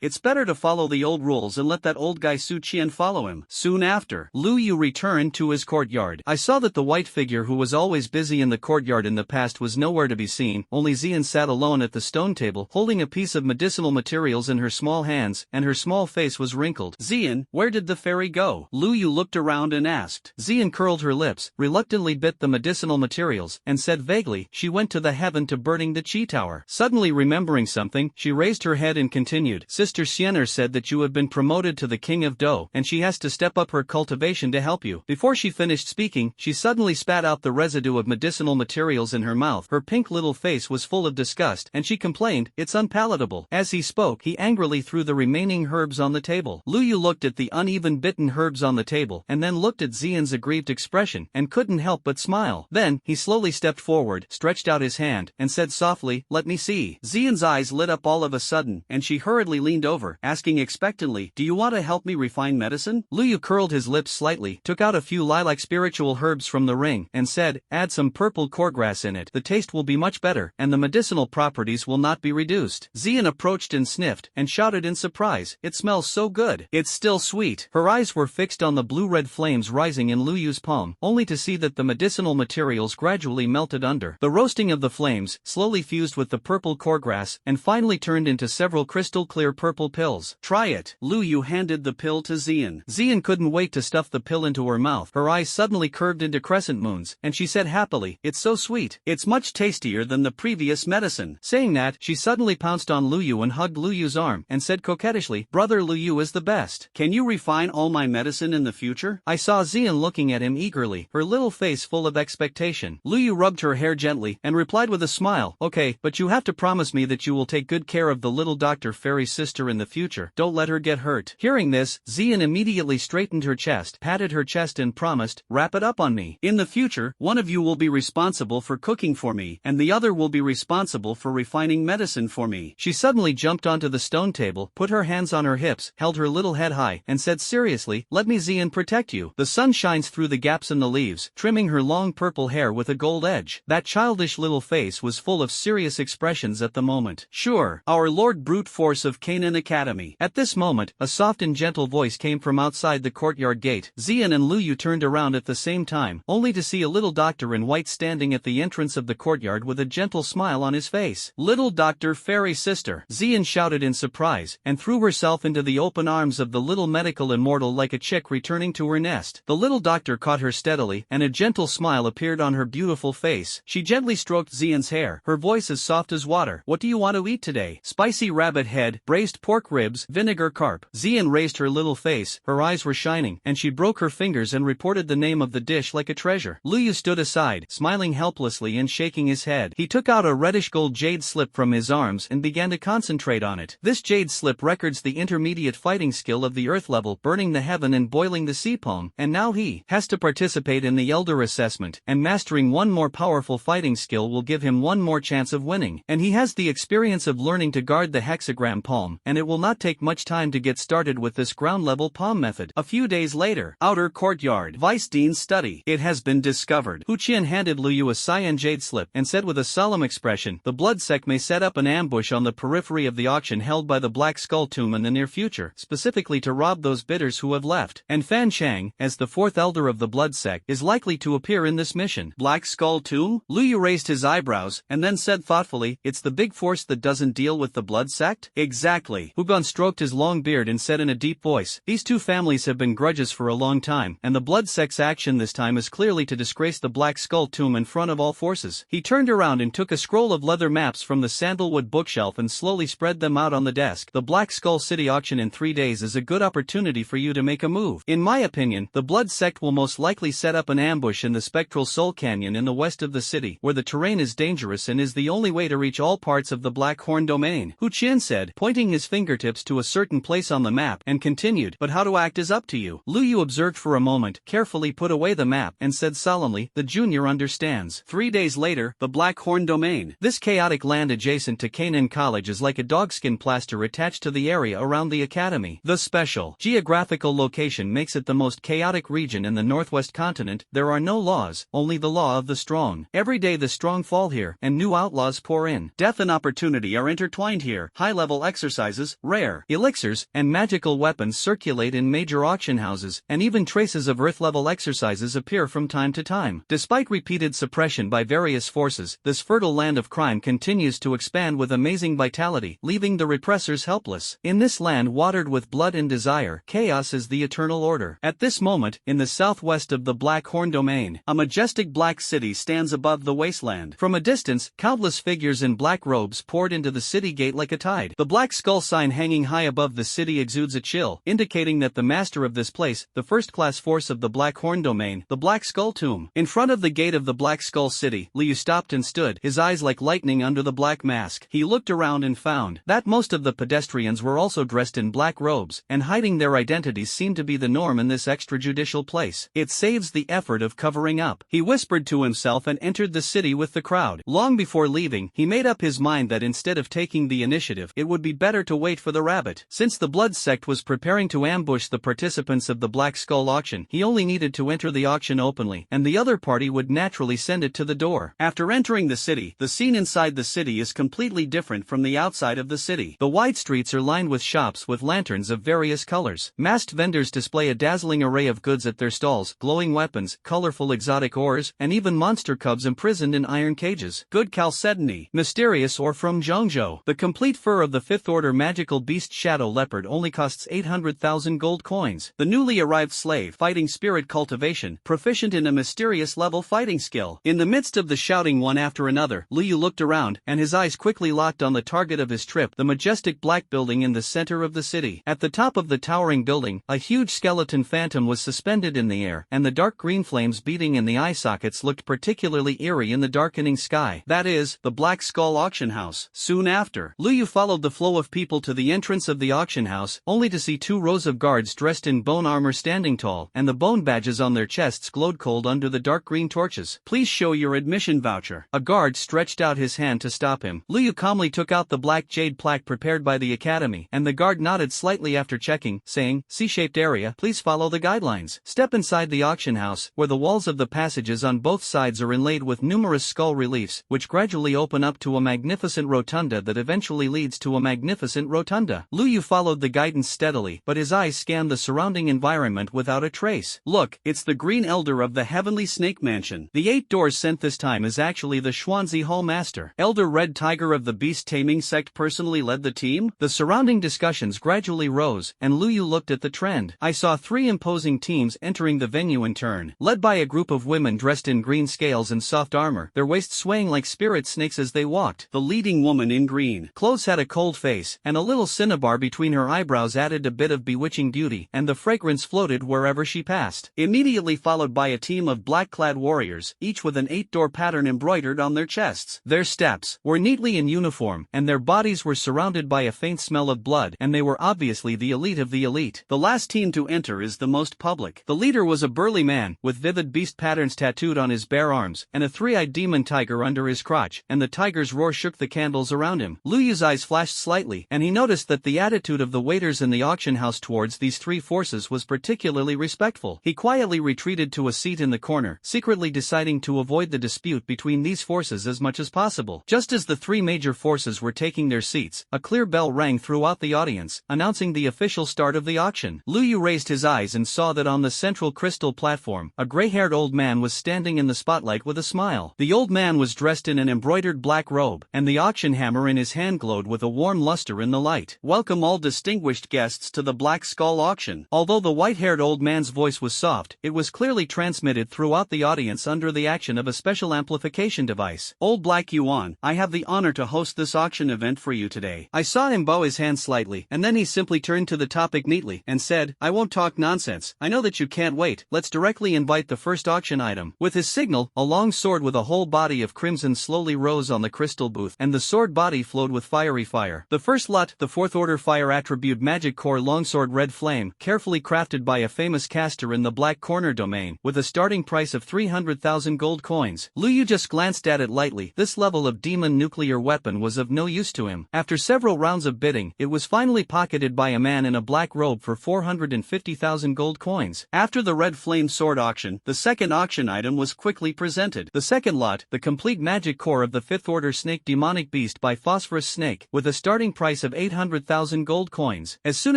it's better to follow the old rules and let that old guy Su Qian follow him." Soon after, Lu Yu returned to his courtyard. I saw that the white figure who was always busy in the courtyard in the past was nowhere to be seen. Only Xian sat alone at the stone table, holding a piece of medicinal materials in her small hands, and her small face was wrinkled. "Xian, where did the fairy go?" Lu Yu looked around and asked. Xian curled her lips, reluctantly bit the medicinal materials, and said vaguely, "She went to the heaven to burning the Qi Tower." Suddenly remembering something, she raised her head and continued, "Sister Xiener said that you have been promoted to the King of Dou, and she has to step up her cultivation to help you." Before she finished speaking, she suddenly spat out the residue of medicinal materials in her mouth. Her pink little face was full of disgust, and she complained, "It's unpalatable." As he spoke, he angrily threw the remaining herbs on the table. Lu Yu looked at the uneven bitten herbs on the table, and then looked at Xian's aggrieved expression, and couldn't help but smile. Then, he slowly stepped forward, stretched out his hand, and said softly, "Let me see." Xian's eyes lit up all of a sudden, and she hurriedly leaned over, asking expectantly, "Do you want to help me refine medicine?" Lu Yu curled his lips slightly, took out a few lilac spiritual herbs from the ring, and said, "Add some some purple cordgrass in it. The taste will be much better, and the medicinal properties will not be reduced. Xian approached and sniffed, and shouted in surprise, "It smells so good. It's still sweet." Her eyes were fixed on the blue-red flames rising in Lu Yu's palm, only to see that the medicinal materials gradually melted under the roasting of the flames, slowly fused with the purple cordgrass, and finally turned into several crystal-clear purple pills. "Try it." Lu Yu handed the pill to Xian. Xian couldn't wait to stuff the pill into her mouth. Her eyes suddenly curved into crescent moons, and she said happily, "It's so sweet. It's much tastier than the previous medicine." Saying that, she suddenly pounced on Lu Yu and hugged Lu Yu's arm, and said coquettishly, "Brother Lu Yu is the best. Can you refine all my medicine in the future?" I saw Xian looking at him eagerly, her little face full of expectation. Lu Yu rubbed her hair gently, and replied with a smile, "Okay, but you have to promise me that you will take good care of the little Dr. Fairy's sister in the future. Don't let her get hurt." Hearing this, Xian immediately straightened her chest, patted her chest and promised, "Wrap it up on me. In the future, one of you will be responsible for cooking for me, and the other will be responsible for refining medicine for me." She suddenly jumped onto the stone table, put her hands on her hips, held her little head high, and said seriously, "Let me Xian protect you. The sun shines through the gaps in the leaves, trimming her long purple hair with a gold edge." That childish little face was full of serious expressions at the moment. "Sure, our Lord Brute Force of Canaan Academy." At this moment, a soft and gentle voice came from outside the courtyard gate. Xian and Lu Yu turned around at the same time, only to see a little doctor in white standing at the entrance of the courtyard with a gentle smile on his face. "Little Dr. Fairy Sister!" Xian shouted in surprise, and threw herself into the open arms of the little medical immortal like a chick returning to her nest. The little doctor caught her steadily, and a gentle smile appeared on her beautiful face. She gently stroked Xian's hair, her voice as soft as water. "What do you want to eat today?" "Spicy rabbit head, braised pork ribs, vinegar carp." Xian raised her little face, her eyes were shining, and she broke her fingers and reported the name of the dish like a treasure. Lu Yu stood aside, smiling helplessly and shaking his head. He took out a reddish-gold jade slip from his arms and began to concentrate on it. This jade slip records the intermediate fighting skill of the earth level, burning the heaven and boiling the sea palm, and now he has to participate in the elder assessment, and mastering one more powerful fighting skill will give him one more chance of winning. And he has the experience of learning to guard the hexagram palm, and it will not take much time to get started with this ground-level palm method. A few days later, outer courtyard, Vice Dean's study. "It has been discovered." Hu Qian handed Lu Yu a cyan jade slip, and said with a solemn expression, "The blood sect may set up an ambush on the periphery of the auction held by the Black Skull Tomb in the near future, specifically to rob those bidders who have left. And Fan Chang, as the fourth elder of the blood sect, is likely to appear in this mission." "Black Skull Tomb?" Lu Yu raised his eyebrows, and then said thoughtfully, "It's the big force that doesn't deal with the blood sect?" "Exactly." Hu Gon stroked his long beard and said in a deep voice, "These two families have been grudges for a long time, and the blood sect's action this time is clearly to disgrace the Black Skull Tomb in front of all forces." He turned around and took a scroll of leather maps from the sandalwood bookshelf and slowly spread them out on the desk. "The Black Skull City auction in 3 days is a good opportunity for you to make a move. In my opinion, the blood sect will most likely set up an ambush in the Spectral Soul Canyon in the west of the city, where the terrain is dangerous and is the only way to reach all parts of the Black Horn domain," Hu Qian said, pointing his fingertips to a certain place on the map, and continued, "But how to act is up to you." Lu Yu observed for a moment, carefully put away the map, and said solemnly, "The junior understands." 3 days later, the Black Horn domain. This chaotic land adjacent to Canaan College is like a dogskin plaster attached to the area around the academy. The special geographical location makes it the most chaotic region in the northwest continent. There are no laws, only the law of the strong. Every day the strong fall here, and new outlaws pour in. Death and opportunity are intertwined here. High-level exercises, rare elixirs, and magical weapons circulate in major auction houses, and even traces of Earth-level exercises appear from time to time. Despite repeated suppression by various forces, this fertile land of crime continues to expand with amazing vitality, leaving the repressors helpless. In this land watered with blood and desire, chaos is the eternal order. At this moment, in the southwest of the Black Horn domain, a majestic black city stands above the wasteland. From a distance, countless figures in black robes poured into the city gate like a tide. The black skull sign hanging high above the city exudes a chill, indicating that the master of this place, the first-class force of the Black Horn domain, the Black Skull Tomb. In front of the gate of the Black Skull City, Liu stopped and stood, his eyes like lightning under the black mask. He looked around and found that most of the pedestrians were also dressed in black robes, and hiding their identities seemed to be the norm in this extrajudicial place. It saves the effort of covering up, he whispered to himself, and entered the city with the crowd. Long before leaving, he made up his mind that instead of taking the initiative, it would be better to wait for the rabbit. Since the blood sect was preparing to ambush the participants of the Black Skull auction, he only needed to enter the auction openly, and the other party would would naturally send it to the door. After entering the city, the scene inside the city is completely different from the outside of the city. The wide streets are lined with shops with lanterns of various colors. Masked vendors display a dazzling array of goods at their stalls, glowing weapons, colorful exotic ores, and even monster cubs imprisoned in iron cages. Good chalcedony, mysterious or from Zhongzhou. The complete fur of the 5th order magical beast Shadow Leopard only costs 800,000 gold coins. The newly arrived slave, fighting spirit cultivation, proficient in a mysterious level fighting skill. In the midst of the shouting one after another, Liu looked around, and his eyes quickly locked on the target of his trip, the majestic black building in the center of the city. At the top of the towering building, a huge skeleton phantom was suspended in the air, and the dark green flames beating in the eye sockets looked particularly eerie in the darkening sky. That is, the Black Skull Auction House. Soon after, Liu followed the flow of people to the entrance of the auction house, only to see 2 rows of guards dressed in bone armor standing tall, and the bone badges on their chests glowed cold under the dark green torches. Please show your admission voucher. A guard stretched out his hand to stop him. Liu calmly took out the black jade plaque prepared by the academy, and the guard nodded slightly after checking, saying, C-shaped area, please follow the guidelines. Step inside the auction house, where the walls of the passages on both sides are inlaid with numerous skull reliefs, which gradually open up to a magnificent rotunda that eventually leads to a magnificent rotunda. Liu followed the guidance steadily, but his eyes scanned the surrounding environment without a trace. Look, it's the Green Elder of the Heavenly Snake Mansion. The 8 doors sent this time is actually the Xuanzi Hall Master. Elder Red Tiger of the Beast Taming Sect personally led the team? The surrounding discussions gradually rose, and Liu looked at the trend. I saw 3 imposing teams entering the venue in turn, led by a group of women dressed in green scales and soft armor, their waists swaying like spirit snakes as they walked. The leading woman in green clothes had a cold face, and a little cinnabar between her eyebrows added a bit of bewitching beauty, and the fragrance floated wherever she passed. Immediately followed by a team of black-clad warriors, each with an 8-door pattern embroidered on their chests. Their steps were neatly in uniform, and their bodies were surrounded by a faint smell of blood, and they were obviously the elite of the elite. The last team to enter is the most public. The leader was a burly man, with vivid beast patterns tattooed on his bare arms, and a 3-eyed demon tiger under his crotch, and the tiger's roar shook the candles around him. Liu's eyes flashed slightly, and he noticed that the attitude of the waiters in the auction house towards these 3 forces was particularly respectful. He quietly retreated to a seat in the corner, secretly deciding to avoid the dispute between these forces as much as possible. Just as the 3 major forces were taking their seats, a clear bell rang throughout the audience, announcing the official start of the auction. Liu raised his eyes and saw that on the central crystal platform, a gray-haired old man was standing in the spotlight with a smile. The old man was dressed in an embroidered black robe, and the auction hammer in his hand glowed with a warm luster in the light. Welcome all distinguished guests to the Black Skull Auction. Although the white-haired old man's voice was soft, it was clearly transmitted throughout the audience under the action of a special amplification device. Old Black Yuan, I have the honor to host this auction event for you today. I saw him bow his hand slightly, and then he simply turned to the topic neatly, and said, I won't talk nonsense. I know that you can't wait. Let's directly invite the first auction item. With his signal, a long sword with a whole body of crimson slowly rose on the crystal booth, and the sword body flowed with fiery fire. The first lot, the 4th order fire attribute magic core longsword red flame, carefully crafted by a famous caster in the black corner domain, with a starting price of 300,000 gold coins. Liu just glanced at it lightly. This level of demon nuclear weapon was of no use to him. After several rounds of bidding, it was finally pocketed by a man in a black robe for 450,000 gold coins. After the red flame sword auction, the second auction item was quickly presented. The second lot, the complete magic core of the 5th order snake demonic beast by Phosphorus Snake, with a starting price of 800,000 gold coins. As soon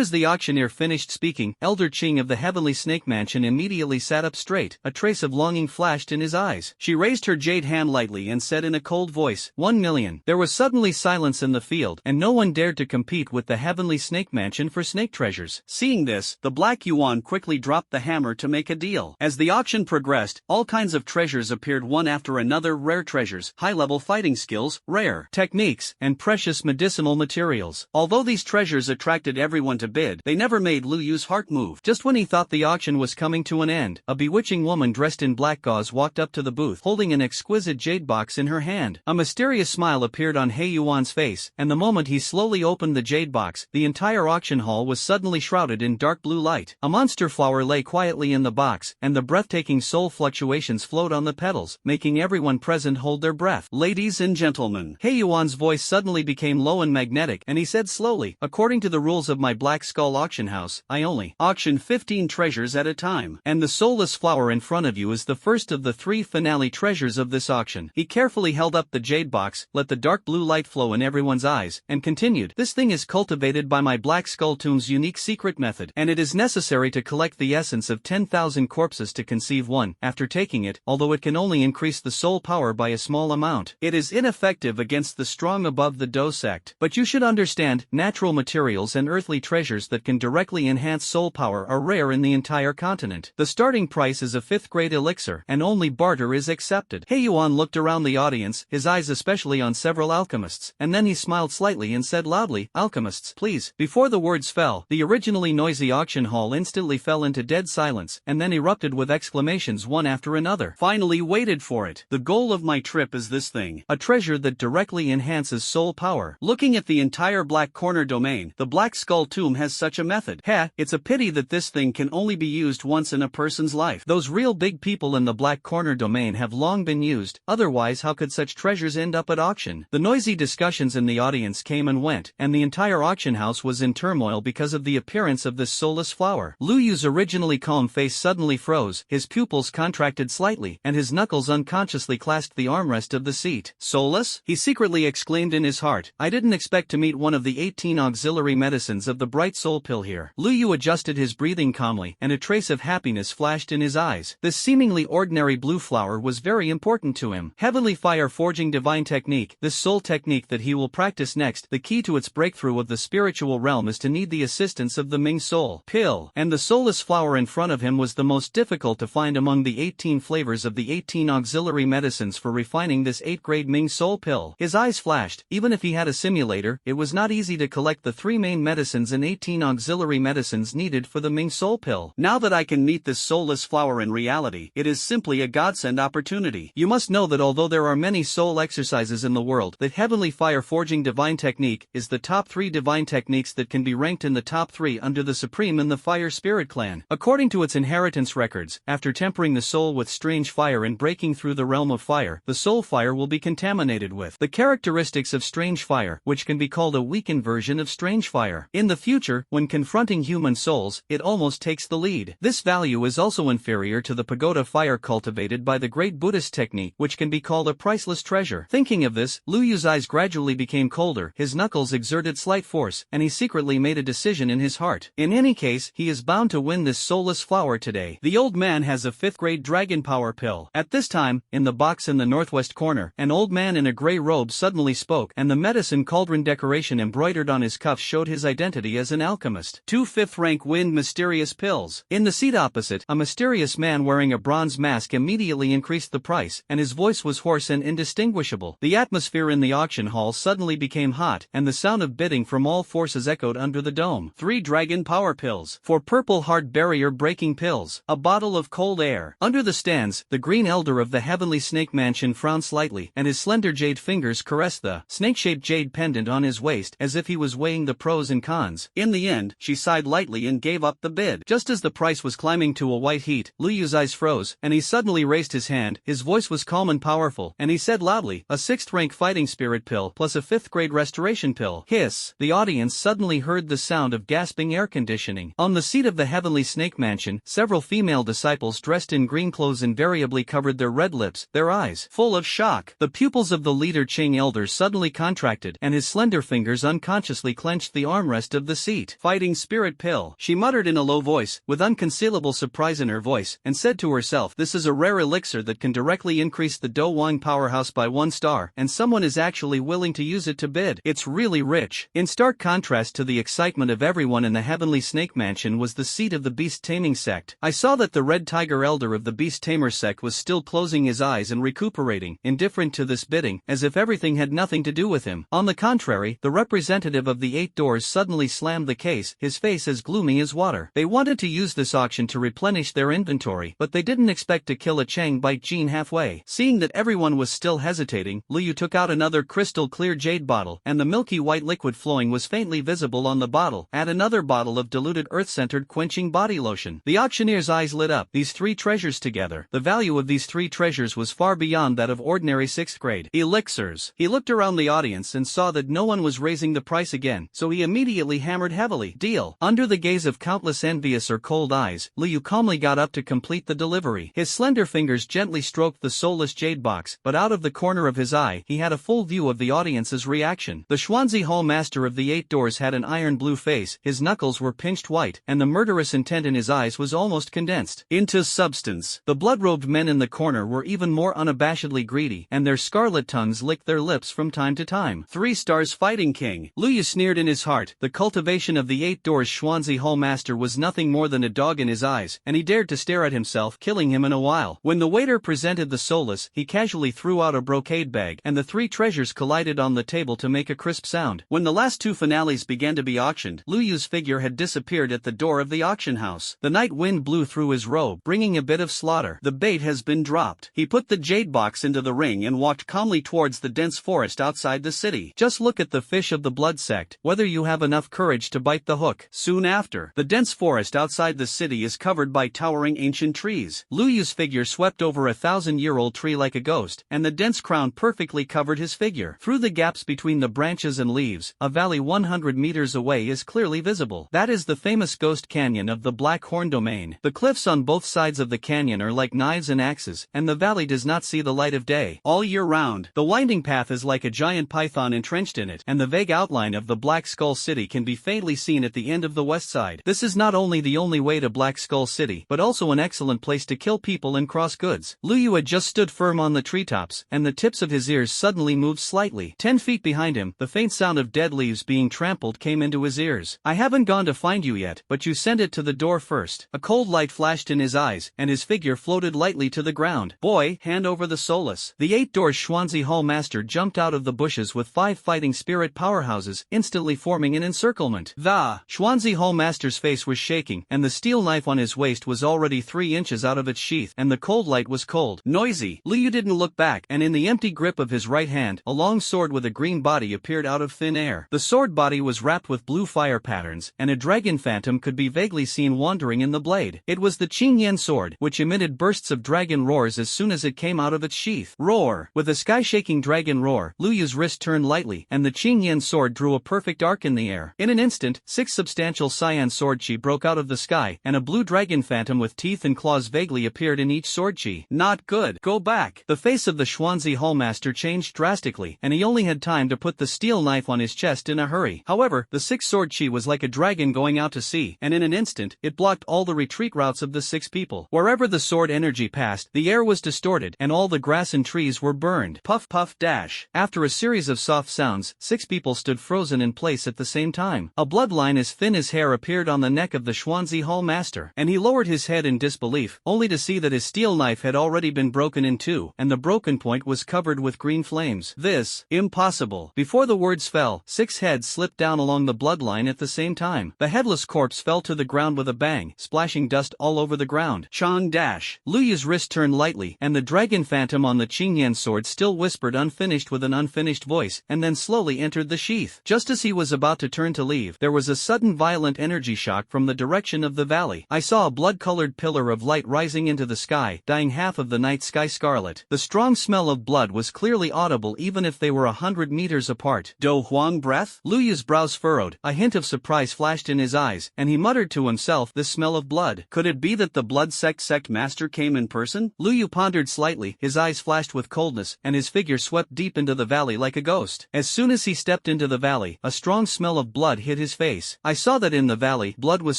as the auctioneer finished speaking, Elder Qing of the Heavenly Snake Mansion immediately sat up straight. A trace of longing flashed in his eyes. She raised her jade hand lightly and said in a cold voice, 1 million. There was suddenly silence in the field, and no one dared to compete with the Heavenly Snake Mansion for snake treasures. Seeing this, the Black Yuan quickly dropped the hammer to make a deal. As the auction progressed, all kinds of treasures appeared one after another: rare treasures, high-level fighting skills, rare techniques, and precious medicinal materials. Although these treasures attracted everyone to bid, they never made Liu's heart move. Just when he thought the auction was coming to an end, a bewitching woman dressed in black gauze walked up to the booth, holding an exquisite jade box in her hand. A mysterious smile appeared on He Yuan's face, and the moment he slowly opened the jade box, the entire auction hall was suddenly shrouded in dark blue light. A monster flower lay quietly in the box, and the breathtaking soul fluctuations flowed on the petals, making everyone present hold their breath. Ladies and gentlemen, He Yuan's voice suddenly became low and magnetic, and he said slowly, according to the rules of my Black Skull auction house, I only auction 15 treasures at a time, and the soulless flower in front of you is the first of the 3 finale treasures of this auction. He carefully held up the jade box, let the dark blue light flow in everyone's eyes, and continued, "This thing is cultivated by my Black Skull Tomb's unique secret method, and it is necessary to collect the essence of 10,000 corpses to conceive one. After taking it, although it can only increase the soul power by a small amount, it is ineffective against the strong above the Do sect. But you should understand, natural materials and earthly treasures that can directly enhance soul power are rare in the entire continent. The starting price is a 5th grade elixir, and only barter is accepted." He Yuan looked around the audience, his eyes especially on several alchemists, and then he smiled slightly and said loudly, "Alchemists, please." Before the words fell, the originally noisy auction hall instantly fell into dead silence, and then erupted with exclamations one after another. "Finally waited for it. The goal of my trip is this thing. A treasure that directly enhances soul power. Looking at the entire Black Corner domain, the Black Skull Tomb has such a method. It's a pity that this thing can only be used once in a person's life. Those real big people in the Black Corner domain have long been used, otherwise how could such treasures end up at auction?" The noisy discussions in the audience came and went, and the entire auction house was in turmoil because of the appearance of this soulless flower. Lu Yu's originally calm face suddenly froze, his pupils contracted slightly, and his knuckles unconsciously clasped the armrest of the seat. "Soulless?" he secretly exclaimed in his heart. "I didn't expect to meet one of the 18 auxiliary medicines of the bright soul pill here." Lu Yu adjusted his breathing calmly, and a trace of happiness flashed in his eyes. This seemingly ordinary blue flower was very important to him. Heavenly Fire Forging Divine Technique, this soul technique that he will practice next, the key to its breakthrough of the spiritual realm is to need the assistance of the Ming Soul pill, and the soulless flower in front of him was the most difficult to find among the 18 flavors of the 18 auxiliary medicines for refining this 8th-grade Ming Soul pill. His eyes flashed. Even if he had a simulator, it was not easy to collect the 3 main medicines and 18 auxiliary medicines needed for the Ming Soul pill. Now that I can meet this soulless flower in reality, it is simply a godsend opportunity. You must know that although there are many soul exercises in the world, that Heavenly Fire Forging Divine Technique is the top 3 divine techniques that can be ranked in the top 3 under the Supreme in the Fire Spirit Clan. According to its inheritance records, after tempering the soul with strange fire and breaking through the realm of fire, the soul fire will be contaminated with the characteristics of strange fire, which can be called a weakened version of strange fire. In the future, when confronting human souls, it almost takes the lead. This value is also inferior to the pagoda fire cultivated by the great Buddhist technique, which can be called a priceless treasure. Thinking of this, Lu Yu's eyes gradually became colder, his knuckles exerted slight force, and he secretly made a decision in his heart. In any case, he is bound to win this soulless flower today. The old man has a 5th-grade dragon power pill. At this time, in the box in the northwest corner, an old man in a gray robe suddenly spoke, and the medicine cauldron decoration embroidered on his cuff showed his identity as an alchemist. 2 5th-rank wind mysterious pills. In the seat opposite, a mysterious man wearing a bronze mask immediately increased the price, and his voice was hoarse and indistinguishable. The atmosphere in the auction hall suddenly became hot, and the sound of bidding from all forces echoed under the dome. 3 dragon power pills. 4 purple heart barrier breaking pills. A bottle of cold air. Under the stands, the green elder of the heavenly snake mansion frowned slightly, and his slender jade fingers caressed the snake-shaped jade pendant on his waist as if he was weighing the pros and cons. In the end, she sighed lightly and gave up the bid. Just as the price was climbing to a white heat, Lu Yu's eyes froze, and he suddenly raised his hand. His voice was calm and powerful, and he said loudly, "A 6th-rank fighting spirit pill plus a 5th-grade restoration pill." Hiss! The audience suddenly heard the sound of gasping air conditioning. On the seat of the heavenly snake mansion, several female disciples dressed in green clothes invariably covered their red lips, their eyes full of shock. The pupils of the leader Ching elder suddenly contracted, and his slender fingers unconsciously clenched the armrest of the seat. "Fighting spirit pill," she muttered in a low voice, with unconcealable surprise in her voice, and said to herself, "This is a rare elixir that can directly increase the Do Wang powerhouse by 1 star, and someone is actually willing to use it to bid. It's really rich." In stark contrast to the excitement of everyone in the heavenly snake mansion was the seat of the beast taming sect. I saw that the red tiger elder of the beast tamer sect was still closing his eyes and recuperating, indifferent to this bidding, as if everything had nothing to do with him. On the contrary, the representative of the 8 doors suddenly slammed the case, his face as gloomy as water. They wanted to use this auction to replenish their inventory, but they didn't expect to kill a Chang bite Jean halfway. Seeing that everyone was still hesitating, Lu Yu took out another crystal clear jade bottle, and the milky white liquid flowing was faintly visible on the bottle. Add another bottle of diluted earth-centered quenching body lotion. The auctioneer's eyes lit up. These 3 treasures together. The value of these 3 treasures was far beyond that of ordinary 6th-grade elixirs. He looked around the audience and saw that no one was raising the price again, so he immediately hammered heavily. Deal. Under the gaze of countless envious or cold eyes, Lu Yu calmly got up to complete the delivery. His slender fingers gently stroked the soulless jade box, but out of the corner of his eye he had a full view of the audience's reaction. The Xuanzi Hall master of the 8 doors had an iron blue face, his knuckles were pinched white, and the murderous intent in his eyes was almost condensed into substance. The blood-robed men in the corner were even more unabashedly greedy, and their scarlet tongues licked their lips from time to time. 3 stars fighting king. Lu Yu sneered in his heart. The cultivation of the 8 doors Xuanzi Hall master was nothing more than a dog in his eyes, and he dared to stare at himself, killing him in a while. When the waiter presented the soulless, he casually threw out a brocade bag, and the 3 treasures collided on the table to make a crisp sound. When the last 2 finales began to be auctioned, Lu Yu's figure had disappeared at the door of the auction house. The night wind blew through his robe, bringing a bit of slaughter. The bait has been dropped. He put the jade box into the ring and walked calmly towards the dense forest outside the city. Just look at the fish of the blood sect, whether you have enough courage to bite the hook. Soon after, the dense forest outside the city is covered by towering ancient trees. Lu Yu's figure swept over a 1,000-year-old tree like a ghost, and the dense crown perfectly covered his figure. Through the gaps between the branches and leaves, a valley 100 meters away is clearly visible. That is the famous Ghost Canyon of the Black Horn Domain. The cliffs on both sides of the canyon are like knives and axes, and the valley does not see the light of day all year round. The winding path is like a giant python entrenched in it, and the vague outline of the Black Skull City can be faintly seen at the end of the west side. This is not only the only way to Black Skull City, but also an excellent place to kill people and cross goods. Lu Yu had just stood firm on the treetops, and the tips of his ears suddenly moved slightly. 10 feet behind him, the faint sound of dead leaves being trampled came into his ears. I haven't gone to find you yet, but you sent it to the door first. A cold light flashed in his eyes, and his figure floated lightly to the ground. Boy, hand over the soulless. The 8 doors Xuanzi Hall master jumped out of the bushes with 5 fighting spirit powerhouses, instantly forming an encirclement. The Xuanzi Hall master's face was shaking, and the steel knife on his waist was already 3 inches out of its sheath, and the cold light was cold. Noisy. Lu Yu didn't look back, and in the empty grip of his right hand, a long sword with a green body appeared out of thin air. The sword body was wrapped with blue fire patterns, and a dragon phantom could be vaguely seen wandering in the blade. It was the Qing Yan sword, which emitted bursts of dragon roars as soon as it came out of its sheath. Roar! With a sky-shaking dragon roar, Lu Yu's wrist turned lightly, and the Qing Yan sword drew a perfect arc in the air. In an instant, 6 substantial cyan sword chi broke out of the sky, and a blue dragon phantom with teeth and claws vaguely appeared in each sword chi. Not good. Go back. The face of the Xuanzi Hallmaster changed drastically, and he only had time to put the steel knife on his chest in a hurry. However, the 6 sword chi was like a dragon going out to sea, and in an instant, it blocked all the retreat routes of the 6 people. Wherever the sword energy passed, the air was distorted, and all the grass and trees were burned. Puff puff dash. After a series of soft sounds, 6 people stood frozen in place at the same time. A bloodline as thin as hair appeared on the neck of the Xuanzi Hall master, and he lowered his head in disbelief, only to see that his steel knife had already been broken in 2, and the broken point was covered with green flames. This, impossible. Before the words fell, 6 heads slipped down along the bloodline at the same time. The headless corpse fell to the ground with a bang, splashing dust all over the ground. Chong dash. Lu Yu's wrist turned lightly, and the dragon phantom on the Qingyan sword still whispered unfinished with an unfinished voice, and then slowly entered the sheath. Just as he was about to turn to leave, there was a sudden violent energy shock from the direction of the valley. I saw a blood-colored pillar of light rising into the sky, dyeing half of the night sky scarlet. The strong smell of blood was clearly audible even if they were 100 meters apart. Do Huang breath? Lu Yu's brows furrowed, a hint of surprise flashed in his eyes, and he muttered to himself, the smell of blood. Could it be that the blood sect master came in person? Lu Yu pondered slightly, his eyes flashed with coldness, and his figure swept deep into the valley like a ghost. As soon as he stepped into the valley, a strong smell of blood hit his face. I saw that in the valley, blood was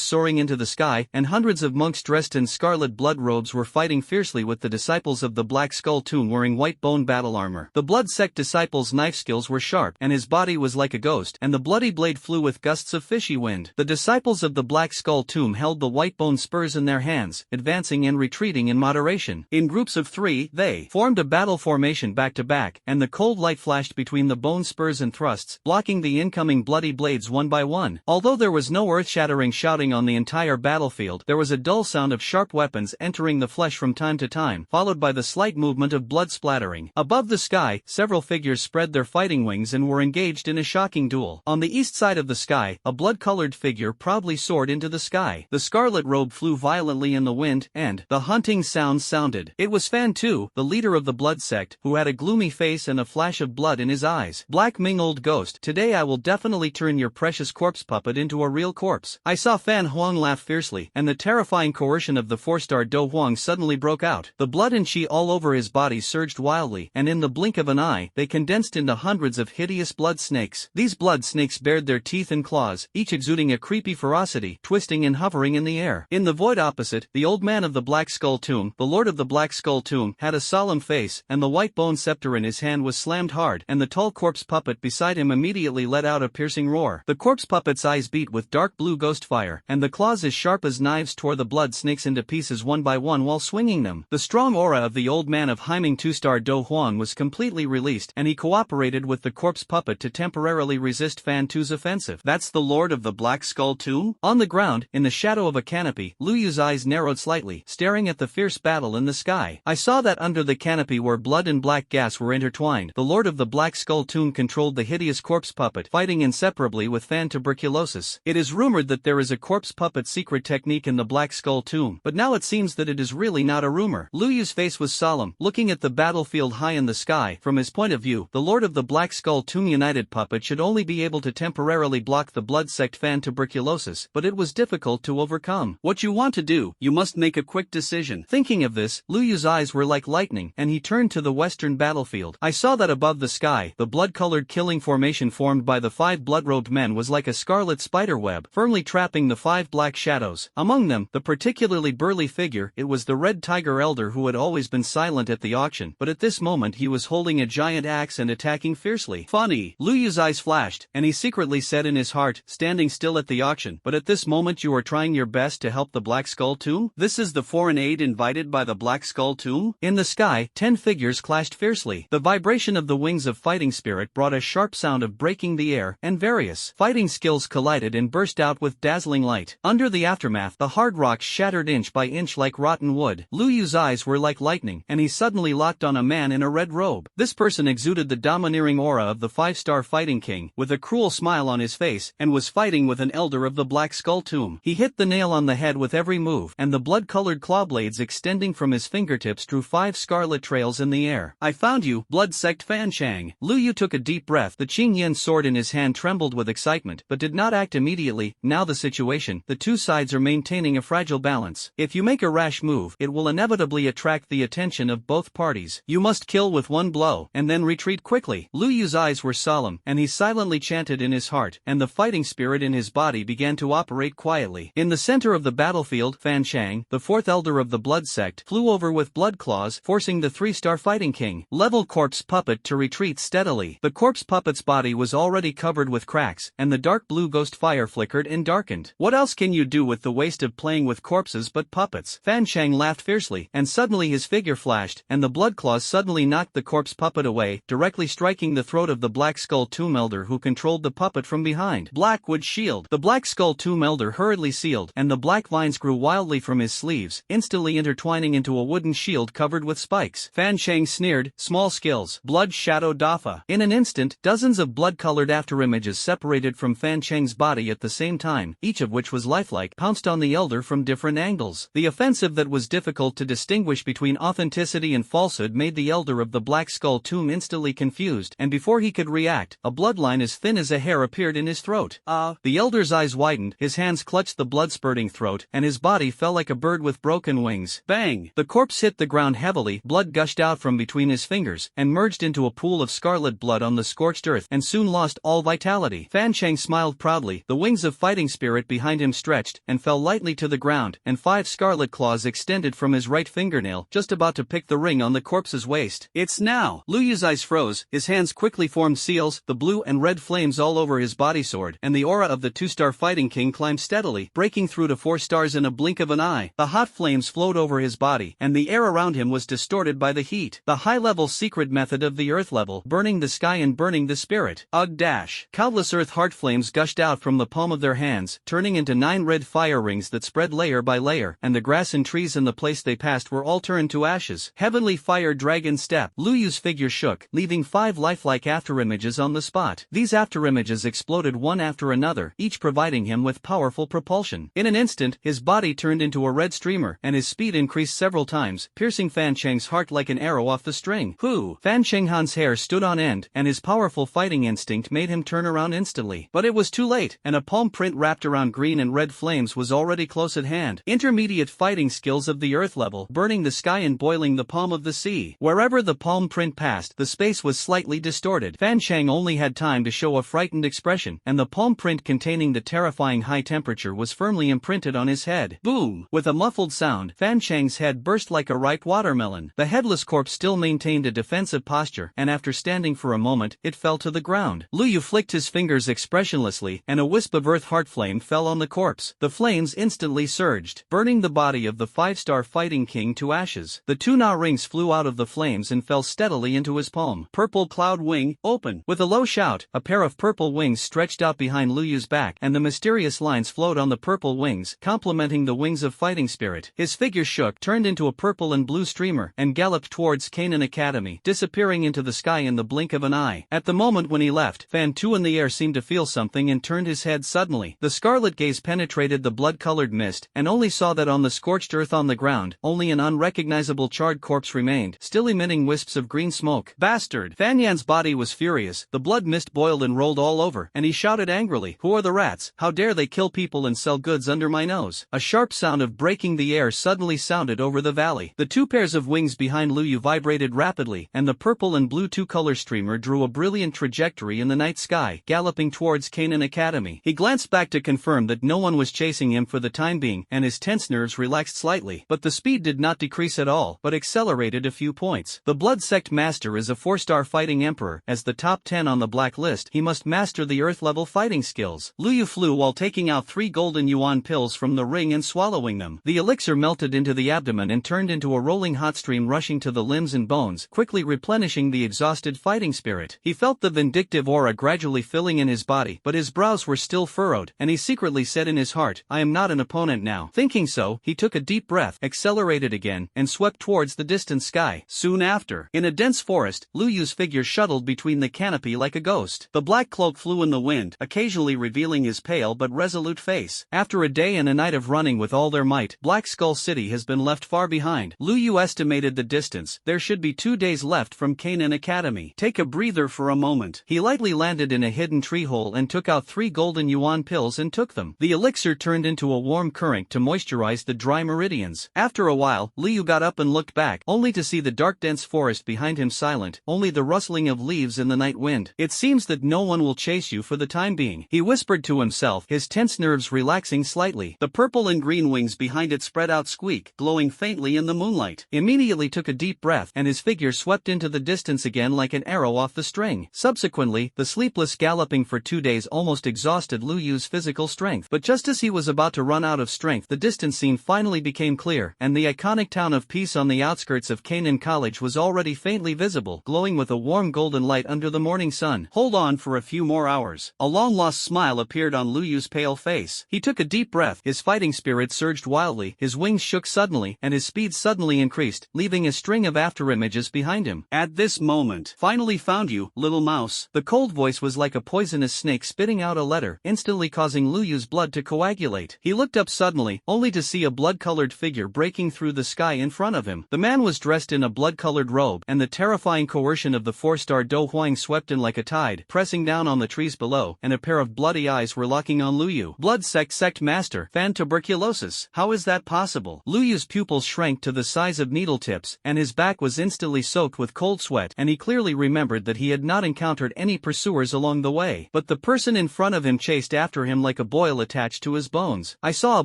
soaring into the sky, and hundreds of monks dressed in scarlet blood robes were fighting fiercely with the disciples of the Black Skull Tomb wearing white bone battle armor. The blood sect disciple's knife skills were sharp, and his body was like a ghost, and the bloody blade flew with gusts of fishy wind. The disciples of the Black Skull Tomb held the white bone spurs in their hands, advancing and retreating in moderation. In groups of 3, they formed a battle formation back to back, and the cold light flashed between the bone spurs and thrusts, blocking the incoming bloody blades one by one. Although there was no earth-shattering shouting on the entire battlefield, there was a dull sound of sharp weapons entering the flesh from time to time, followed by the slight movement of blood splattering. Above the sky, several figures spread their fighting wings and were engaged in a shocking duel. On the east side of the sky, a blood-colored figure proudly soared into the sky. The scarlet robe flew violently in the wind, and the hunting sound sounded. It was Fan Tu, the leader of the blood sect, who had a gloomy face and a flash of blood in his eyes. Black Ming, old ghost, today I will definitely turn your precious corpse puppet into a real corpse. I saw Fan Huang laugh fiercely, and the terrifying coercion of the 4-star Do Huang suddenly suddenly broke out. The blood and chi all over his body surged wildly, and in the blink of an eye, they condensed into hundreds of hideous blood snakes. These blood snakes bared their teeth and claws, each exuding a creepy ferocity, twisting and hovering in the air. In the void opposite, the old man of the Black Skull Tomb, the lord of the Black Skull Tomb, had a solemn face, and the white bone scepter in his hand was slammed hard, and the tall corpse puppet beside him immediately let out a piercing roar. The corpse puppet's eyes beat with dark blue ghost fire, and the claws as sharp as knives tore the blood snakes into pieces one by one while swinging them. The strong aura of the old man of Haiming two-star Do Huan was completely released, and he cooperated with the corpse puppet to temporarily resist Fan Tu's offensive. That's the lord of the Black Skull Tomb? On the ground, in the shadow of a canopy, Lu Yu's eyes narrowed slightly, staring at the fierce battle in the sky. I saw that under the canopy where blood and black gas were intertwined, the lord of the Black Skull Tomb controlled the hideous corpse puppet, fighting inseparably with Fan tuberculosis. It is rumored that there is a corpse puppet secret technique in the Black Skull Tomb, but now it seems that it is really not a rumor. Lu Yu's face was solemn, looking at the battlefield high in the sky. From his point of view, the lord of the Black Skull Tomb United puppet should only be able to temporarily block the blood sect Fan tuberculosis, but it was difficult to overcome. What you want to do, you must make a quick decision. Thinking of this, Lu Yu's eyes were like lightning, and he turned to the western battlefield. I saw that above the sky, the blood-colored killing formation formed by the 5 blood-robed men was like a scarlet spider web, firmly trapping the 5 black shadows. Among them, the particularly burly figure, it was the Red Tiger Elder who had always been silent at the auction, but at this moment he was holding a giant axe and attacking fiercely. Funny. Lu Yu's eyes flashed, and he secretly said in his heart, standing still at the auction, but at this moment you are trying your best to help the Black Skull Tomb? This is the foreign aid invited by the Black Skull Tomb? In the sky, 10 figures clashed fiercely. The vibration of the wings of fighting spirit brought a sharp sound of breaking the air, and various fighting skills collided and burst out with dazzling light. Under the aftermath, the hard rocks shattered inch by inch like rotten wood. Lu Yu's eyes were like lightning, and he suddenly locked on a man in a red robe. This person exuded the domineering aura of the 5-star fighting king, with a cruel smile on his face, and was fighting with an elder of the Black Skull Tomb. He hit the nail on the head with every move, and the blood-colored claw blades extending from his fingertips drew 5 scarlet trails in the air. I found you, blood sect Fan Chang. Lu Yu took a deep breath. The Qing Yin sword in his hand trembled with excitement, but did not act immediately. Now the situation, the two sides are maintaining a fragile balance. If you make a rash move, it will inevitably attract the attention of both parties. You must kill with one blow, and then retreat quickly. Lu Yu's eyes were solemn, and he silently chanted in his heart, and the fighting spirit in his body began to operate quietly. In the center of the battlefield, Fan Chang, the 4th elder of the blood sect, flew over with blood claws, forcing the 3-star fighting king, level corpse puppet to retreat steadily. The corpse puppet's body was already covered with cracks, and the dark blue ghost fire flickered and darkened. What else can you do with the waste of playing with corpses but puppets? Fan Chang laughed fiercely, and suddenly his figure flashed, and the blood claws suddenly knocked the corpse puppet away, directly striking the throat of the Black Skull Tomb Elder who controlled the puppet from behind. Blackwood shield. The Black Skull Tomb Elder hurriedly sealed, and the black vines grew wildly from his sleeves, instantly intertwining into a wooden shield covered with spikes. Fan Chang sneered, small skills. Blood Shadow Dafa. In an instant, dozens of blood-colored afterimages separated from Fan Chang's body at the same time, each of which was lifelike, pounced on the elder from different angles. The offensive that was difficult to distinguish between authenticity and falsehood made the elder of the Black Skull Tomb instantly confused, and before he could react, a bloodline as thin as a hair appeared in his throat. The elder's eyes widened, his hands clutched the blood-spurting throat, and his body fell like a bird with broken wings. Bang! The corpse hit the ground heavily, blood gushed out from between his fingers, and merged into a pool of scarlet blood on the scorched earth, and soon lost all vitality. Fan Chang smiled proudly, the wings of fighting spirit behind him stretched, and fell lightly to the ground, and 5 scarlet claws extended from his right fingernail, just about to pick the ring on the corpse's waist. It's now! Lu Yu's eyes froze, his hands quickly formed seals, the blue and red flames all over his body sword, and the aura of the 2-star fighting king climbed steadily, breaking through to 4 stars in a blink of an eye. The hot flames flowed over his body, and the air around him was distorted by the heat. The high-level secret method of the earth level, burning the sky and burning the spirit. Ugh dash. Countless earth heart flames gushed out from the palm of their hands, turning into 9 red fire rings that spread layer by layer, and the grass and trees in the place they passed were all turned to ashes. Heavenly fire dragon step. Lu Yu's figure shook, leaving 5 lifelike afterimages on the spot. These afterimages exploded one after another, each providing him with powerful propulsion. In an instant, his body turned into a red streamer, and his speed increased several times, piercing Fan Chang's heart like an arrow off the string. Whoo! Fan Changhan's hair stood on end, and his powerful fighting instinct made him turn around instantly. But it was too late, and a palm print wrapped around green and red flames was already close at hand. Intermediate fighting skills of the the earth level, burning the sky and boiling the palm of the sea. Wherever the palm print passed, the space was slightly distorted. Fan Chang only had time to show a frightened expression, and the palm print containing the terrifying high temperature was firmly imprinted on his head. Boom! With a muffled sound, Fan Chang's head burst like a ripe watermelon. The headless corpse still maintained a defensive posture, and after standing for a moment, it fell to the ground. Lu Yu flicked his fingers expressionlessly, and a wisp of earth heart flame fell on the corpse. The flames instantly surged, burning the body of the five-star fighting king to ashes. The two Na rings flew out of the flames and fell steadily into his palm. Purple cloud wing, open. With a low shout, a pair of purple wings stretched out behind Lu Yu's back, and the mysterious lines flowed on the purple wings, complementing the wings of fighting spirit. His figure shook, turned into a purple and blue streamer, and galloped towards Canaan Academy, disappearing into the sky in the blink of an eye. At the moment when he left, Fan Tu in the air seemed to feel something and turned his head suddenly. The scarlet gaze penetrated the blood-colored mist, and only saw that on the scorched earth on the ground, only an unrecognizable charred corpse remained, still emitting wisps of green smoke. Bastard! Fan Yan's body was furious, the blood mist boiled and rolled all over, and he shouted angrily, "Who are the rats? How dare they kill people and sell goods under my nose?" A sharp sound of breaking the air suddenly sounded over the valley. The two pairs of wings behind Lu Yu vibrated rapidly, and the purple and blue two-color streamer drew a brilliant trajectory in the night sky, galloping towards Canaan Academy. He glanced back to confirm that no one was chasing him for the time being, and his tense nerves relaxed slightly. But the speed did not decrease at all, but accelerated a few points. The Blood Sect Master is a 4-star fighting emperor. As the top 10 on the black list, he must master the earth-level fighting skills. Lu Yu flew while taking out 3 golden yuan pills from the ring and swallowing them. The elixir melted into the abdomen and turned into a rolling hot stream rushing to the limbs and bones, quickly replenishing the exhausted fighting spirit. He felt the vindictive aura gradually filling in his body, but his brows were still furrowed, and he secretly said in his heart, "I am not an opponent now." Thinking so, he took a deep breath, accelerated again, and swept towards the distant sky. Soon after, in a dense forest, Lu Yu's figure shuttled between the canopy like a ghost. The black cloak flew in the wind, occasionally revealing his pale but resolute face. After a day and a night of running with all their might, Black Skull City has been left far behind. Lu Yu estimated the distance. There should be 2 days left from Canaan Academy. Take a breather for a moment. He lightly landed in a hidden tree hole and took out 3 golden yuan pills and took them. The elixir turned into a warm current to moisturize the dry meridians. After a while, Lu Yu got up and looked back, only to see the dark dense forest behind him silent, only the rustling of leaves in the night wind. It seems that no one will chase you for the time being, he whispered to himself, his tense nerves relaxing slightly. The purple and green wings behind it spread out squeak, glowing faintly in the moonlight. Immediately took a deep breath, and his figure swept into the distance again like an arrow off the string. Subsequently, the sleepless galloping for 2 days almost exhausted Lu Yu's physical strength. But just as he was about to run out of strength, the distant scene finally became clear, and the iconic town of Peace on the outskirts of Canaan College was already faintly visible, glowing with a warm golden light under the morning sun. Hold on for a few more hours. A long-lost smile appeared on Lu Yu's pale face. He took a deep breath, his fighting spirit surged wildly, his wings shook suddenly, and his speed suddenly increased, leaving a string of afterimages behind him. At this moment, finally found you, little mouse. The cold voice was like a poisonous snake spitting out a letter, instantly causing Lu Yu's blood to coagulate. He looked up suddenly, only to see a blood-colored figure breaking through the sky in front of him. The man was dressed in a blood-colored robe, and the terrifying coercion of the 4-star Do Huang swept in like a tide, pressing down on the trees below, and a pair of bloody eyes were locking on Lu Yu. Blood Sect Master, Fan Tuberculosis. How is that possible? Lu Yu's pupils shrank to the size of needle tips, and his back was instantly soaked with cold sweat, and he clearly remembered that he had not encountered any pursuers along the way. But the person in front of him chased after him like a boil attached to his bones. I saw a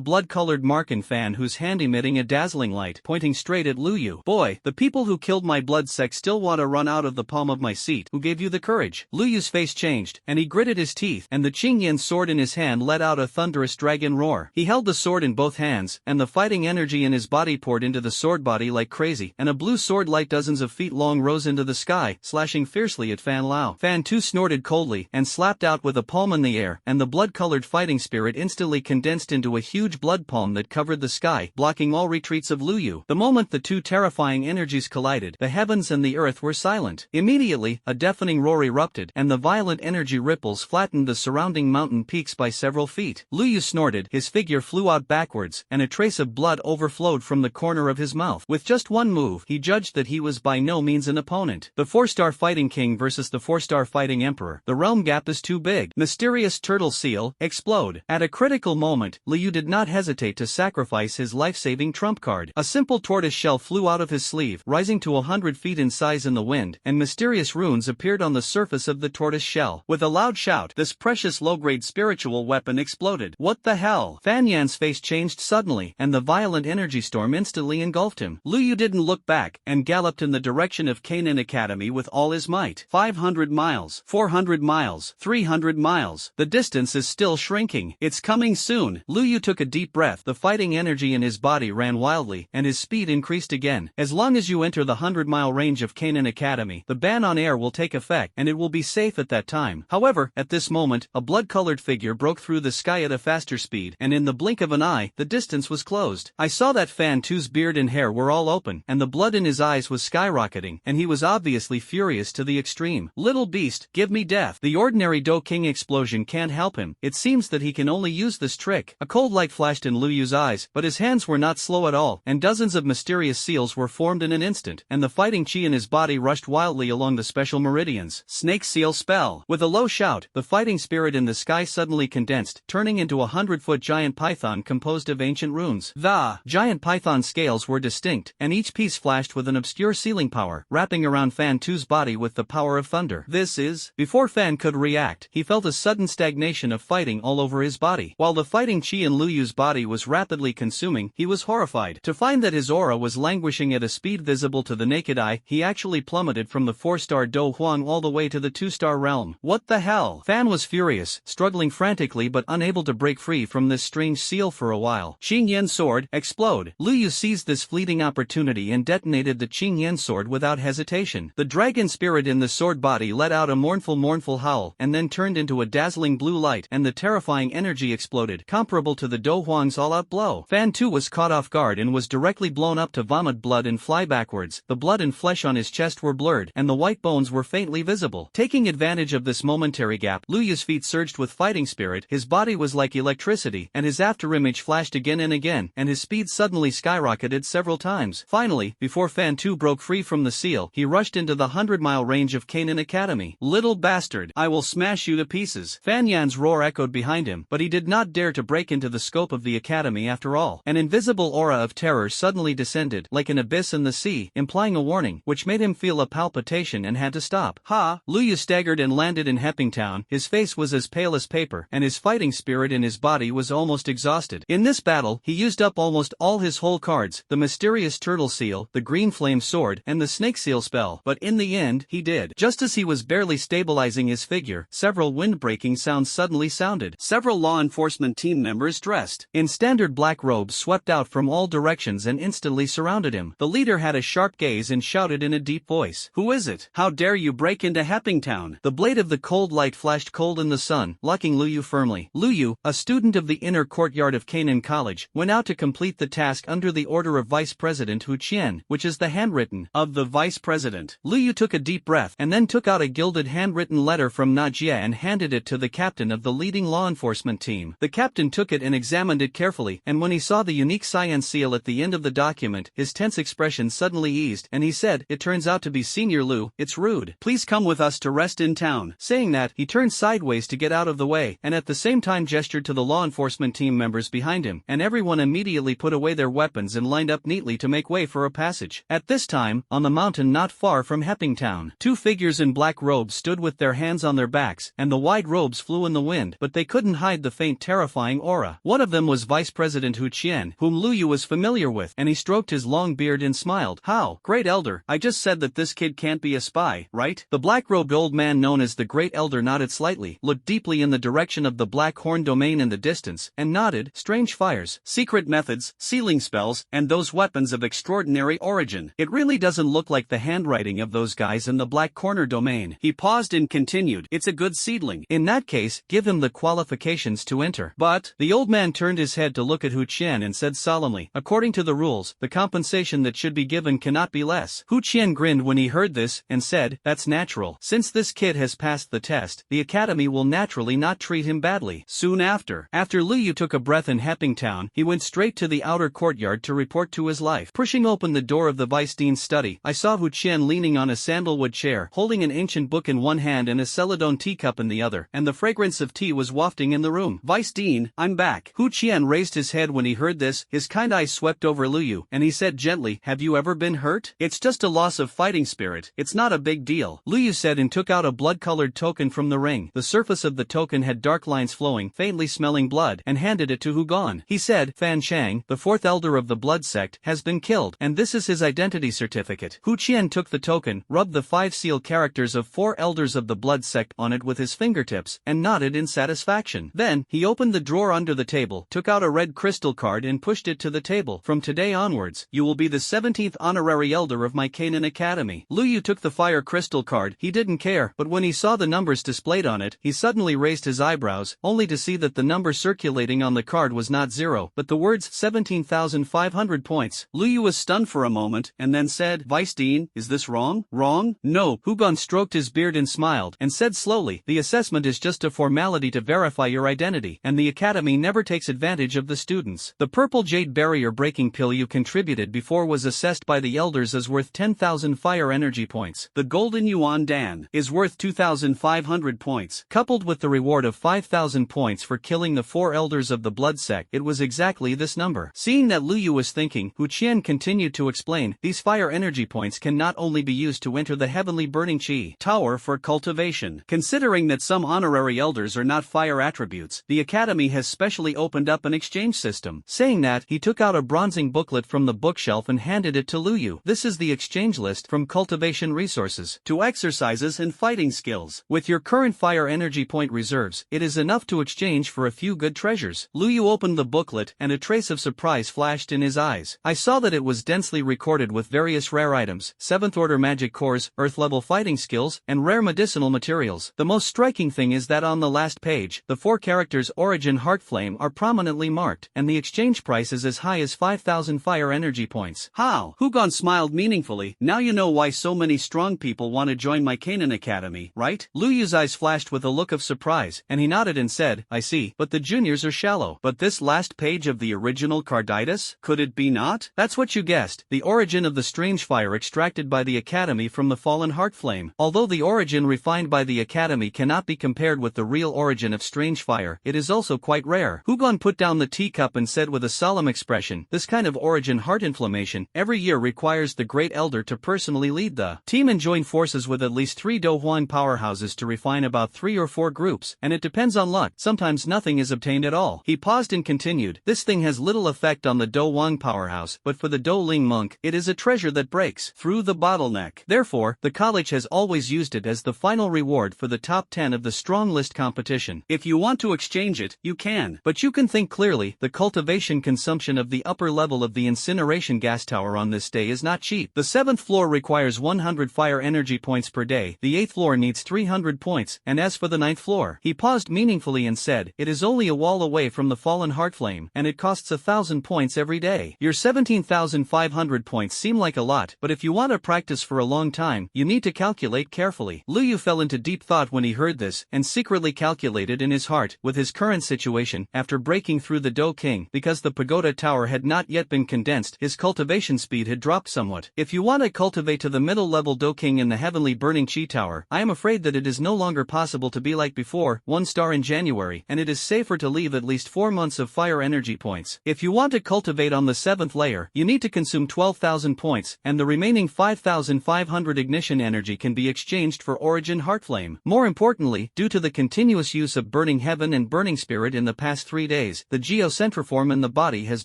blood-colored Markin fan whose hand emitting a dazzling light, pointing straight at Lu Yu. Boy, the people who killed my blood sect still want to run out of the palm of my seat. Who gave you the courage? Lu Yu's face changed, and he gritted his teeth, and the Qingyan sword in his hand let out a thunderous dragon roar. He held the sword in both hands, and the fighting energy in his body poured into the sword body like crazy, and a blue sword light dozens of feet long rose into the sky, slashing fiercely at Fan Lao. Fan Tu snorted coldly, and slapped out with a palm in the air, and the blood-colored fighting spirit instantly condensed into a huge blood palm that covered the sky, blocking all retreats of Lu Yu. The moment the two terrifying energies collided, the heavens and the earth were silent. Immediately, a deafening roar erupted, and the violent energy ripples flattened the surrounding mountain peaks by several feet. Lu Yu snorted, his figure flew out backwards, and a trace of blood overflowed from the corner of his mouth. With just one move, he judged that he was by no means an opponent. The 4-star fighting king versus the 4-star fighting emperor. The realm gap is too big. Mysterious turtle seal, explode. At a critical moment, Lu Yu did not hesitate to sacrifice his life-saving leaving trump card. A simple tortoise shell flew out of his sleeve, rising to 100 feet in size in the wind, and mysterious runes appeared on the surface of the tortoise shell. With a loud shout, this precious low-grade spiritual weapon exploded. What the hell? Fan Yan's face changed suddenly, and the violent energy storm instantly engulfed him. Lu Yu didn't look back, and galloped in the direction of Canaan Academy with all his might. 500 miles, 400 miles, 300 miles. The distance is still shrinking. It's coming soon. Lu Yu took a deep breath. The fighting energy in his body ran wildly, and his speed increased again. As long as you enter the 100-mile range of Canaan Academy, the ban on air will take effect, and it will be safe at that time. However, at this moment, a blood-colored figure broke through the sky at a faster speed, and in the blink of an eye, the distance was closed. I saw that Fan Tu's beard and hair were all open, and the blood in his eyes was skyrocketing, and he was obviously furious to the extreme. Little beast, give me death. The ordinary Do King explosion can't help him. It seems that he can only use this trick. A cold light flashed in Lu Yu's eyes, but his hands were not slow at all, and dozens of mysterious seals were formed in an instant, and the fighting chi in his body rushed wildly along the special meridians. Snake seal spell. With a low shout, the fighting spirit in the sky suddenly condensed, turning into a 100-foot giant python composed of ancient runes. The giant python scales were distinct, and each piece flashed with an obscure sealing power, wrapping around Fan Tu's body with the power of thunder. This is... Before Fan could react, he felt a sudden stagnation of fighting all over his body. While the fighting chi in Lu Yu's body was rapidly consuming, he was horrified to find that his aura was languishing at a speed visible to the naked eye. He actually plummeted from the 4-star Do Huang all the way to the 2-star realm. What the hell? Fan was furious, struggling frantically but unable to break free from this strange seal for a while. Qing Yen sword, explode. Lu Yu seized this fleeting opportunity and detonated the Qing Yen sword without hesitation. The dragon spirit in the sword body let out a mournful howl, and then turned into a dazzling blue light, and the terrifying energy exploded, comparable to the Do Huang's all-out blow. Fan Tu was caught off guard and was directly blown up to vomit blood and fly backwards. The blood and flesh on his chest were blurred, and the white bones were faintly visible. Taking advantage of this momentary gap, Lu Yu's feet surged with fighting spirit. His body was like electricity, and his afterimage flashed again and again, and his speed suddenly skyrocketed several times. Finally, before Fan Tu broke free from the seal, he rushed into the 100-mile range of Canaan Academy. Little bastard, I will smash you to pieces. Fan Yan's roar echoed behind him, but he did not dare to break into the scope of the academy after all. An invisible aura of terror suddenly descended, like an abyss in the sea, implying a warning, which made him feel a palpitation and had to stop. Ha! Lu Yu staggered and landed in Heppingtown. His face was as pale as paper, and his fighting spirit in his body was almost exhausted. In this battle, he used up almost all his whole cards, the mysterious turtle seal, the green flame sword, and the snake seal spell, but in the end, he did. Just as he was barely stabilizing his figure, several wind-breaking sounds suddenly sounded. Several law enforcement team members dressed in standard black robes swept out from all directions and instantly surrounded him. The leader had a sharp gaze and shouted in a deep voice, "Who is it? How dare you break into Heppingtown?" The blade of the cold light flashed cold in the sun, locking Lu Yu firmly. Lu Yu, a student of the inner courtyard of Canaan College, went out to complete the task under the order of Vice President Hu Qian, which is the handwritten of the Vice President. Lu Yu took a deep breath and then took out a gilded handwritten letter from Najie and handed it to the captain of the leading law enforcement team. The captain took it and examined it carefully, and when he saw the unique cyan seal at the end of the document, his tense expression suddenly eased, and he said, "It turns out to be Senior Lu. It's rude. Please come with us to rest in town." Saying that, he turned sideways to get out of the way, and at the same time gestured to the law enforcement team members behind him, and everyone immediately put away their weapons and lined up neatly to make way for a passage. At this time, on the mountain not far from Heppingtown, two figures in black robes stood with their hands on their backs, and the wide robes flew in the wind, but they couldn't hide the faint terrifying aura. One of them was Vice President Hu Qian, whom Lu Yu was familiar with, and he stroked his long beard and smiled. "How, Great Elder, I just said that this kid can't be a spy, right?" The black-robed old man known as the Great Elder nodded slightly, looked deeply in the direction of the Black Horn domain in the distance, and nodded. "Strange fires, secret methods, sealing spells, and those weapons of extraordinary origin. It really doesn't look like the handwriting of those guys in the Black Corner domain." He paused and continued, "It's a good seedling. In that case, give him the qualifications to enter." But, the old man turned his head to look at Hu Qian and said solemnly, "According to the rules, the compensation that should be given cannot be less." Hu Qian grinned when he heard this, and said, "That's natural. Since this kid has passed the test, the academy will naturally not treat him badly." Soon after Lu Yu took a breath in Heppingtown, he went straight to the outer courtyard to report to his life. Pushing open the door of the Vice Dean's study, I saw Hu Qian leaning on a sandalwood chair, holding an ancient book in one hand and a celadone teacup in the other, and the fragrance of tea was wafting in the room. "Vice Dean, I'm back." Hu Qian raised his head when he heard this, his kind eyes swept over Luyu, and he said gently, "Have you ever been hurt? It's just a loss of fighting spirit, it's not a big deal." Luyu said and took out a blood-colored token from the ring. The surface of the token had dark lines flowing, faintly smelling blood, and handed it to Hugon. He said, "Fan Shang, the fourth elder of the blood sect, has been killed, and this is his identity certificate." Hu Qian took the token, rubbed the 5 seal characters of 4 elders of the blood sect on it with his fingertips, and nodded in satisfaction. Then, he opened the drawer under the table, took out a red crystal card and pushed it to the table. "From today onwards, you will be the 17th honorary elder of my Canaan Academy." Luyu took the fire crystal card. He didn't care, but when he saw the numbers displayed on it, he suddenly raised his eyebrows, only to see that the number circulating on the card was not 0, but the words 17,500 points. Luyu was stunned for a moment, and then said, "Vice Dean, is this wrong?" "Wrong? No." Hugon stroked his beard and smiled, and said slowly, "The assessment is just a formality to verify your identity, and the Academy never takes advantage of the students. The purple jade barrier breaking pill you contributed before was assessed by the elders as worth 10,000 fire energy points. The golden yuan dan is worth 2,500 points. Coupled with the reward of 5,000 points for killing the 4 elders of the blood sect, it was exactly this number." Seeing that Luyu was thinking, Hu Qian continued to explain, "These fire energy points can not only be used to enter the heavenly burning chi tower for cultivation. Considering that some honorary elders are not fire attributes, the Academy has specially opened up an exchange system." Saying that, he took out a bronzing booklet from the bookshelf and handed it to Luyu. "This is the exchange list from cultivation resources to exercises and fighting skills. With your current fire energy point reserves, it is enough to exchange for a few good treasures." Luyu opened the booklet, and a trace of surprise flashed in his eyes. "I saw that it was densely recorded with various rare items, 7th order magic cores, earth-level fighting skills, and rare medicinal materials. The most striking thing is that on the last page, the 4 characters Origin Heartflame are prominently marked, and the exchange price is as high as 5,000 fire energy points." "How?" Hugon smiled meaningfully. "Now you know why so many strong people want to join my Canaan Academy, right?" Luyu's eyes flashed with a look of surprise, and he nodded and said, "I see, but the juniors are shallow." "But this last page of the original Carditis? Could it be not?" "That's what you guessed. The origin of the strange fire extracted by the Academy from the fallen Heartflame. Although the origin refined by the Academy cannot be compared with the real origin of strange fire, it is also quite rare." Hugon put down the teacup and said with a solemn expression, "This kind of origin heart inflammation every year requires the great elder to personally lead the team and join forces with at least 3 Do Huan powerhouses to refine about 3 or 4 groups, and it depends on luck. Sometimes nothing is obtained at all." He paused and continued, "This thing has little effect on the Do Wang powerhouse, but for the Do Ling monk, it is a treasure that breaks through the bottleneck. Therefore, the college has always used it as the final reward for the top 10 of the strong list competition. If you want to exchange it, you can. But you can think clearly, the cultivation consumption of the upper level of the incineration gas tower on this day is not cheap. The 7th floor requires 100 fire energy points per day, the 8th floor needs 300 points, and as for the 9th floor," he paused meaningfully and said, "it is only a wall away from the fallen Heartflame, and it costs 1,000 points every day. Your 17,500 points seem like a lot, but if you want to practice for a long time, you need to calculate carefully." Luyu fell into deep thought when he heard this, and secretly calculated in his heart, with his current situation, after breaking through the Do King, because the pagoda tower had not yet been condensed, his cultivation speed had dropped somewhat. "If you want to cultivate to the middle level Do King in the heavenly burning chi tower, I am afraid that it is no longer possible to be like before, 1 star in January, and it is safer to leave at least 4 months of fire energy points. If you want to cultivate on the 7th layer, you need to consume 12,000 points, and the remaining 5,500 ignition energy can be exchanged for Origin Heartflame. More importantly, due to the continuous use of Burning Heaven and Burning Spirit in the past 3 days, the geocentriform in the body has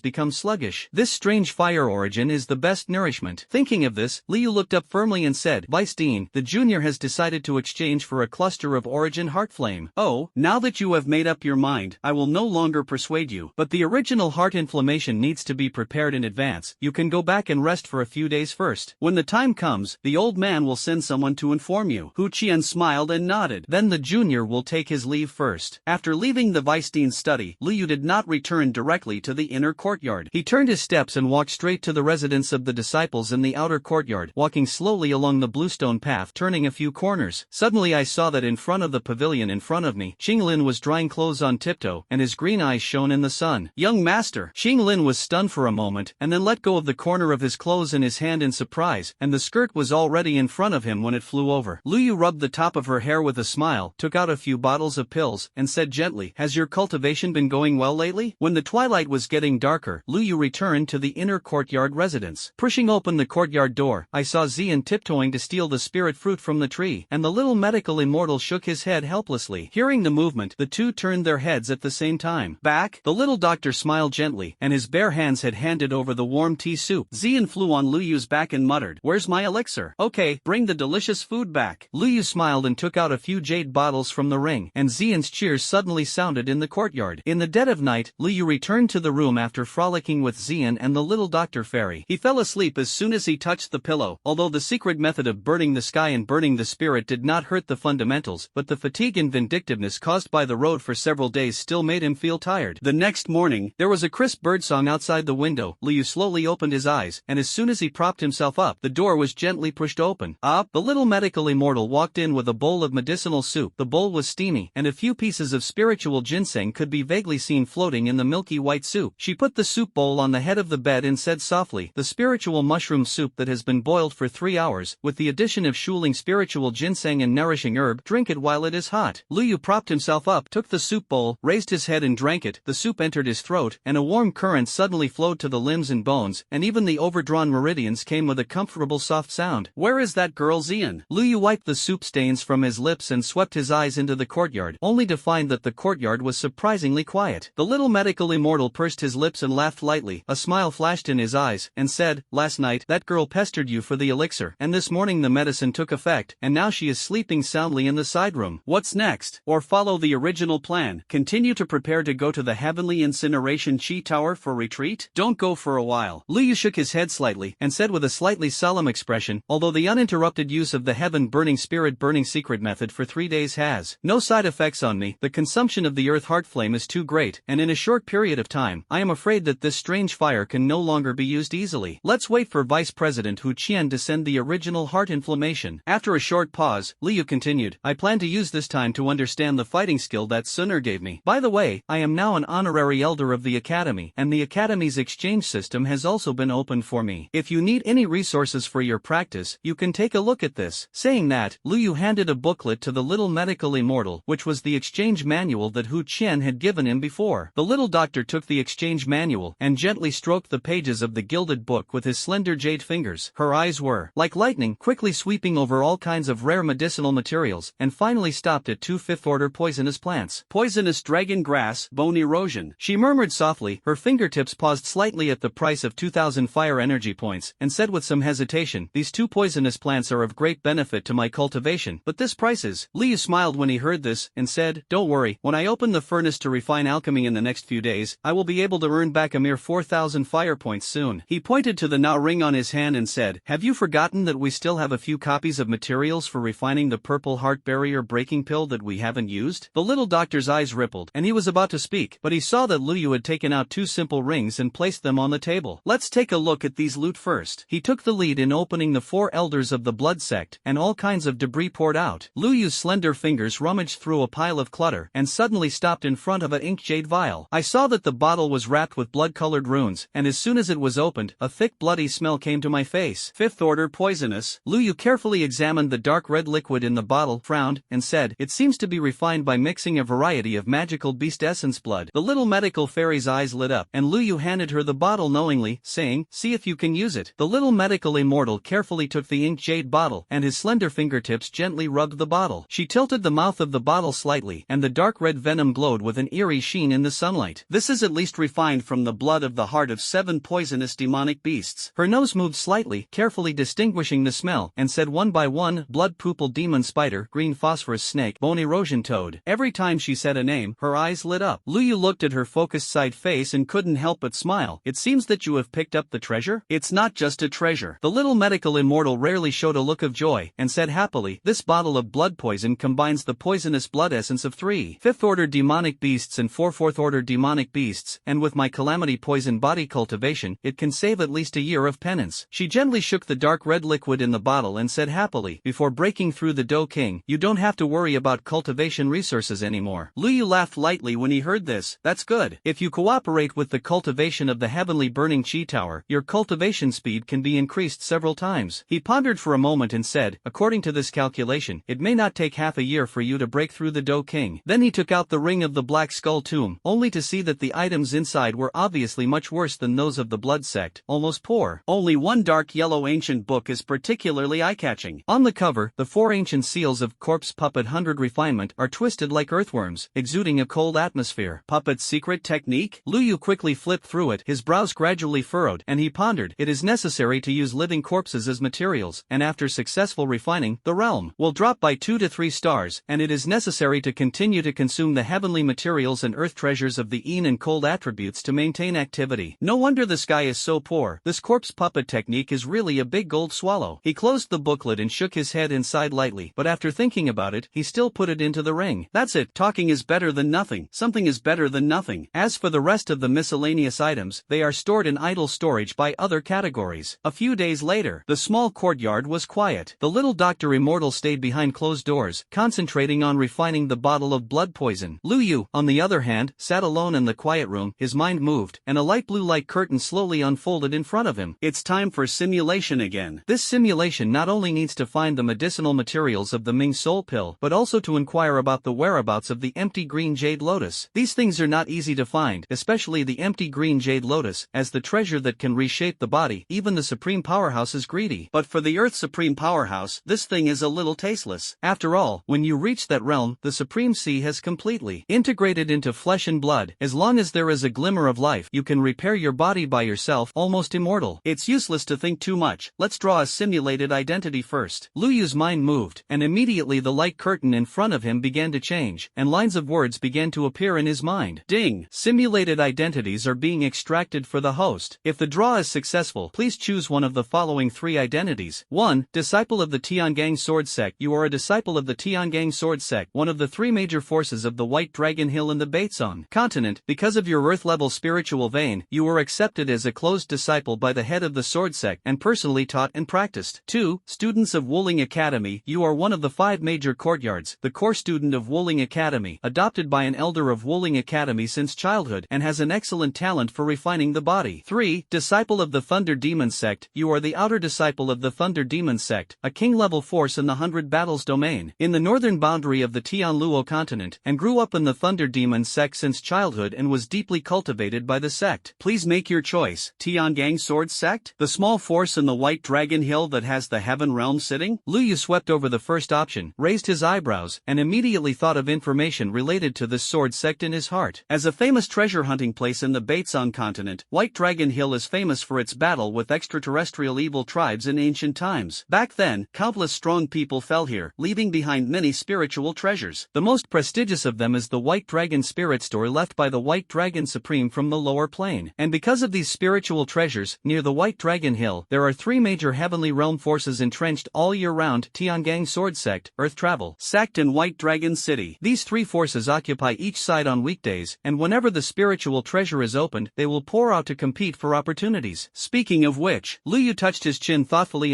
become sluggish. This strange fire origin is the best nourishment." Thinking of this, Liu looked up firmly and said, "Vice Dean, the junior has decided to exchange for a cluster of Origin Heartflame." "Oh, now that you have made up your mind, I will no longer persuade you, but the original heart inflammation needs to be prepared in advance. You can go back and rest for a few days first. When the time comes, the old man will send someone to inform you." Hu Qian smiled and nodded. "Then the junior will take his leave first." After leaving the Vice Dean's study, Liu did not return directly to the inner courtyard. He turned his steps and walked straight to the residence of the disciples in the outer courtyard, walking slowly along the bluestone path, turning a few corners. Suddenly I saw that in front of the pavilion in front of me, Qinglin was drying clothes on tiptoe, and his green eyes shone in the sun. "Young master!" Qinglin was stunned for a moment, and then let go of the corner of his clothes in his hand in surprise, and the skirt was already in front of him when it flew over. Luyu rubbed the top of her hair with a smile, took out a few bottles of pills, and said gently, "Has your cultivation been going well lately?" When the twilight was getting dark darker, Lu Yu returned to the inner courtyard residence. Pushing open the courtyard door, I saw Xian tiptoeing to steal the spirit fruit from the tree, and the little medical immortal shook his head helplessly. Hearing the movement, the two turned their heads at the same time. Back? The little doctor smiled gently, and his bare hands had handed over the warm tea soup. Xian flew on Lu Yu's back and muttered, "Where's my elixir? Okay, bring the delicious food back." Lu Yu smiled and took out a few jade bottles from the ring, and Xian's cheers suddenly sounded in the courtyard. In the dead of night, Lu Yu returned to the room after frolicking with Xian and the little doctor fairy. He fell asleep as soon as he touched the pillow, although the secret method of burning the sky and burning the spirit did not hurt the fundamentals, but the fatigue and vindictiveness caused by the road for several days still made him feel tired. The next morning, there was a crisp birdsong outside the window. Lu Yu slowly opened his eyes, and as soon as he propped himself up, the door was gently pushed open. Up, the little medical immortal walked in with a bowl of medicinal soup. The bowl was steamy, and a few pieces of spiritual ginseng could be vaguely seen floating in the milky white soup. She put the soup bowl on the head of the bed and said softly, "The spiritual mushroom soup that has been boiled for 3 hours, with the addition of shuling spiritual ginseng and nourishing herb, drink it while it is hot." Lu Yu propped himself up, took the soup bowl, raised his head and drank it. The soup entered his throat, and a warm current suddenly flowed to the limbs and bones, and even the overdrawn meridians came with a comfortable soft sound. "Where is that girl Xian?" Lu Yu wiped the soup stains from his lips and swept his eyes into the courtyard, only to find that the courtyard was surprisingly quiet. The little medical immortal pursed his lips and laughed lightly. A smile flashed in his eyes, and said, "Last night, that girl pestered you for the elixir, and this morning the medicine took effect, and now she is sleeping soundly in the side room. What's next? Or follow the original plan, continue to prepare to go to the heavenly incineration chi tower for retreat? Don't go for a while." Lu Yu shook his head slightly, and said with a slightly solemn expression, "Although the uninterrupted use of the heaven-burning spirit-burning secret method for 3 days has no side effects on me, the consumption of the earth heart flame is too great, and in a short period of time, I am afraid that this strange fire can no longer be used easily. Let's wait for Vice President Hu Qian to send the original heart inflammation." After a short pause, Lu Yu continued, "I plan to use this time to understand the fighting skill that Suner gave me. By the way, I am now an honorary elder of the Academy, and the Academy's exchange system has also been opened for me. If you need any resources for your practice, you can take a look at this." Saying that, Lu Yu handed a booklet to the little medical immortal, which was the exchange manual that Hu Qian had given him before. The little doctor took the exchange manual and gently stroked the pages of the gilded book with his slender jade fingers. Her eyes were, like lightning, quickly sweeping over all kinds of rare medicinal materials, and finally stopped at 2 fifth-order poisonous plants. "Poisonous dragon grass, bone erosion," she murmured softly. Her fingertips paused slightly at the price of 2,000 fire energy points, and said with some hesitation, "These 2 poisonous plants are of great benefit to my cultivation, but this price is—" Lu Yu smiled when he heard this, and said, "Don't worry, when I open the furnace to refine alchemy in the next few days, I will be able to earn back a mere 4,000 fire points soon." He pointed to the now ring on his hand and said, "Have you forgotten that we still have a few copies of materials for refining the purple heart barrier breaking pill that we haven't used?" The little doctor's eyes rippled, and he was about to speak, but he saw that Lu Yu had taken out 2 simple rings and placed them on the table. "Let's take a look at these loot first." He took the lead in opening the 4 elders of the blood sect, and all kinds of debris poured out. Lu Yu's slender fingers rummaged through a pile of clutter, and suddenly stopped in front of an ink jade vial. I saw that the bottle was wrapped with blood-colored runes, and as soon as it was opened, a thick bloody smell came to my face. "Fifth order poisonous." Lu Yu carefully examined the dark red liquid in the bottle, frowned, and said, "It seems to be refined by mixing a variety of magical beast essence blood." The little medical fairy's eyes lit up, and Lu Yu handed her the bottle knowingly, saying, "See if you can use it." The little medical immortal carefully took the ink jade bottle, and his slender fingertips gently rubbed the bottle. She tilted the mouth of the bottle slightly, and the dark red venom glowed with an eerie sheen in the sunlight. "This is at least refined from the blood of the heart of 7 poisonous demonic beasts." Her nose moved slightly, carefully distinguishing the smell, and said one by one, "Blood pupil demon spider, green phosphorus snake, bone erosion toad." Every time she said a name, her eyes lit up. Lu Yu looked at her focused side face and couldn't help but smile. "It seems that you have picked up the treasure?" "It's not just a treasure." The little medical immortal rarely showed a look of joy, and said happily, "This bottle of blood poison combines the poisonous blood essence of 3 fifth-order demonic beasts and 4 fourth-order demonic beasts, and with my calamity poison body cultivation, it can save at least a year of penance." She gently shook the dark red liquid in the bottle and said happily, "Before breaking through the Dough King, you don't have to worry about cultivation resources anymore." Lu Yu laughed lightly when he heard this. "That's good. If you cooperate with the cultivation of the heavenly burning chi tower, your cultivation speed can be increased several times." He pondered for a moment and said, "According to this calculation, it may not take half a year for you to break through the Dough King." Then he took out the ring of the Black Skull tomb, only to see that the items inside were were obviously much worse than those of the blood sect, almost poor. Only one dark yellow ancient book is particularly eye-catching. On the cover, the 4 ancient seals of Corpse Puppet 100 Refinement are twisted like earthworms, exuding a cold atmosphere. Puppet's secret technique? Lu Yu quickly flipped through it, his brows gradually furrowed, and he pondered. It is necessary to use living corpses as materials, and after successful refining, the realm will drop by 2 to 3 stars, and it is necessary to continue to consume the heavenly materials and earth treasures of the Een and cold attributes to maintain activity. No wonder the sky is so poor. This corpse puppet technique is really a big gold swallow. He closed the booklet and shook his head inside lightly, but after thinking about it, he still put it into the ring. That's it, talking is better than nothing. Something is better than nothing. As for the rest of the miscellaneous items, they are stored in idle storage by other categories. A few days later, the small courtyard was quiet. The little Dr. Immortal stayed behind closed doors, concentrating on refining the bottle of blood poison. Lu Yu, on the other hand, sat alone in the quiet room, his mind moved, and a light blue light curtain slowly unfolded in front of him. It's time for simulation again. This simulation not only needs to find the medicinal materials of the Ming Soul Pill, but also to inquire about the whereabouts of the empty green jade lotus. These things are not easy to find, especially the empty green jade lotus, as the treasure that can reshape the body. Even the Supreme Powerhouse is greedy. But for the Earth's Supreme Powerhouse, this thing is a little tasteless. After all, when you reach that realm, the Supreme Sea has completely integrated into flesh and blood. As long as there is a glimmer of life, you can repair your body by yourself, almost immortal. It's useless to think too much. Let's draw a simulated identity first. Lu Yu's mind moved, and immediately the light curtain in front of him began to change, and lines of words began to appear in his mind. Ding! Simulated identities are being extracted for the host. If the draw is successful, please choose one of the following 3 identities. 1. Disciple of the Tiangang Sword Sect. You are a disciple of the Tiangang Sword Sect, one of the 3 major forces of the White Dragon Hill in the Baitsong continent. Because of your Earth-level spiritual vein, you were accepted as a closed disciple by the head of the Sword Sect and personally taught and practiced. 2. Students of Wuling Academy. You are one of the 5 major courtyards, the core student of Wuling Academy, adopted by an elder of Wuling Academy since childhood, and has an excellent talent for refining the body. 3. Disciple of the Thunder Demon Sect. You are the outer disciple of the Thunder Demon Sect, a king-level force in the 100 Battles domain, in the northern boundary of the Tianluo continent, and grew up in the Thunder Demon Sect since childhood and was deeply cultivated by the sect. Please make your choice. Tiangang Sword Sect? The small force in the White Dragon Hill that has the Heaven Realm sitting? Lu Yu swept over the first option, raised his eyebrows, and immediately thought of information related to this sword sect in his heart. As a famous treasure hunting place in the Baitsong continent, White Dragon Hill is famous for its battle with extraterrestrial evil tribes in ancient times. Back then, countless strong people fell here, leaving behind many spiritual treasures. The most prestigious of them is the White Dragon Spirit Store left by the White Dragon Supreme from the lower plane. And because of these spiritual treasures, near the White Dragon Hill, there are 3 major heavenly realm forces entrenched all year round: Tiangang Sword Sect, Earth Travel Sect, and White Dragon City. These 3 forces occupy each side on weekdays, and whenever the spiritual treasure is opened, they will pour out to compete for opportunities. Speaking of which, Lu Yu touched his chin thoughtfully.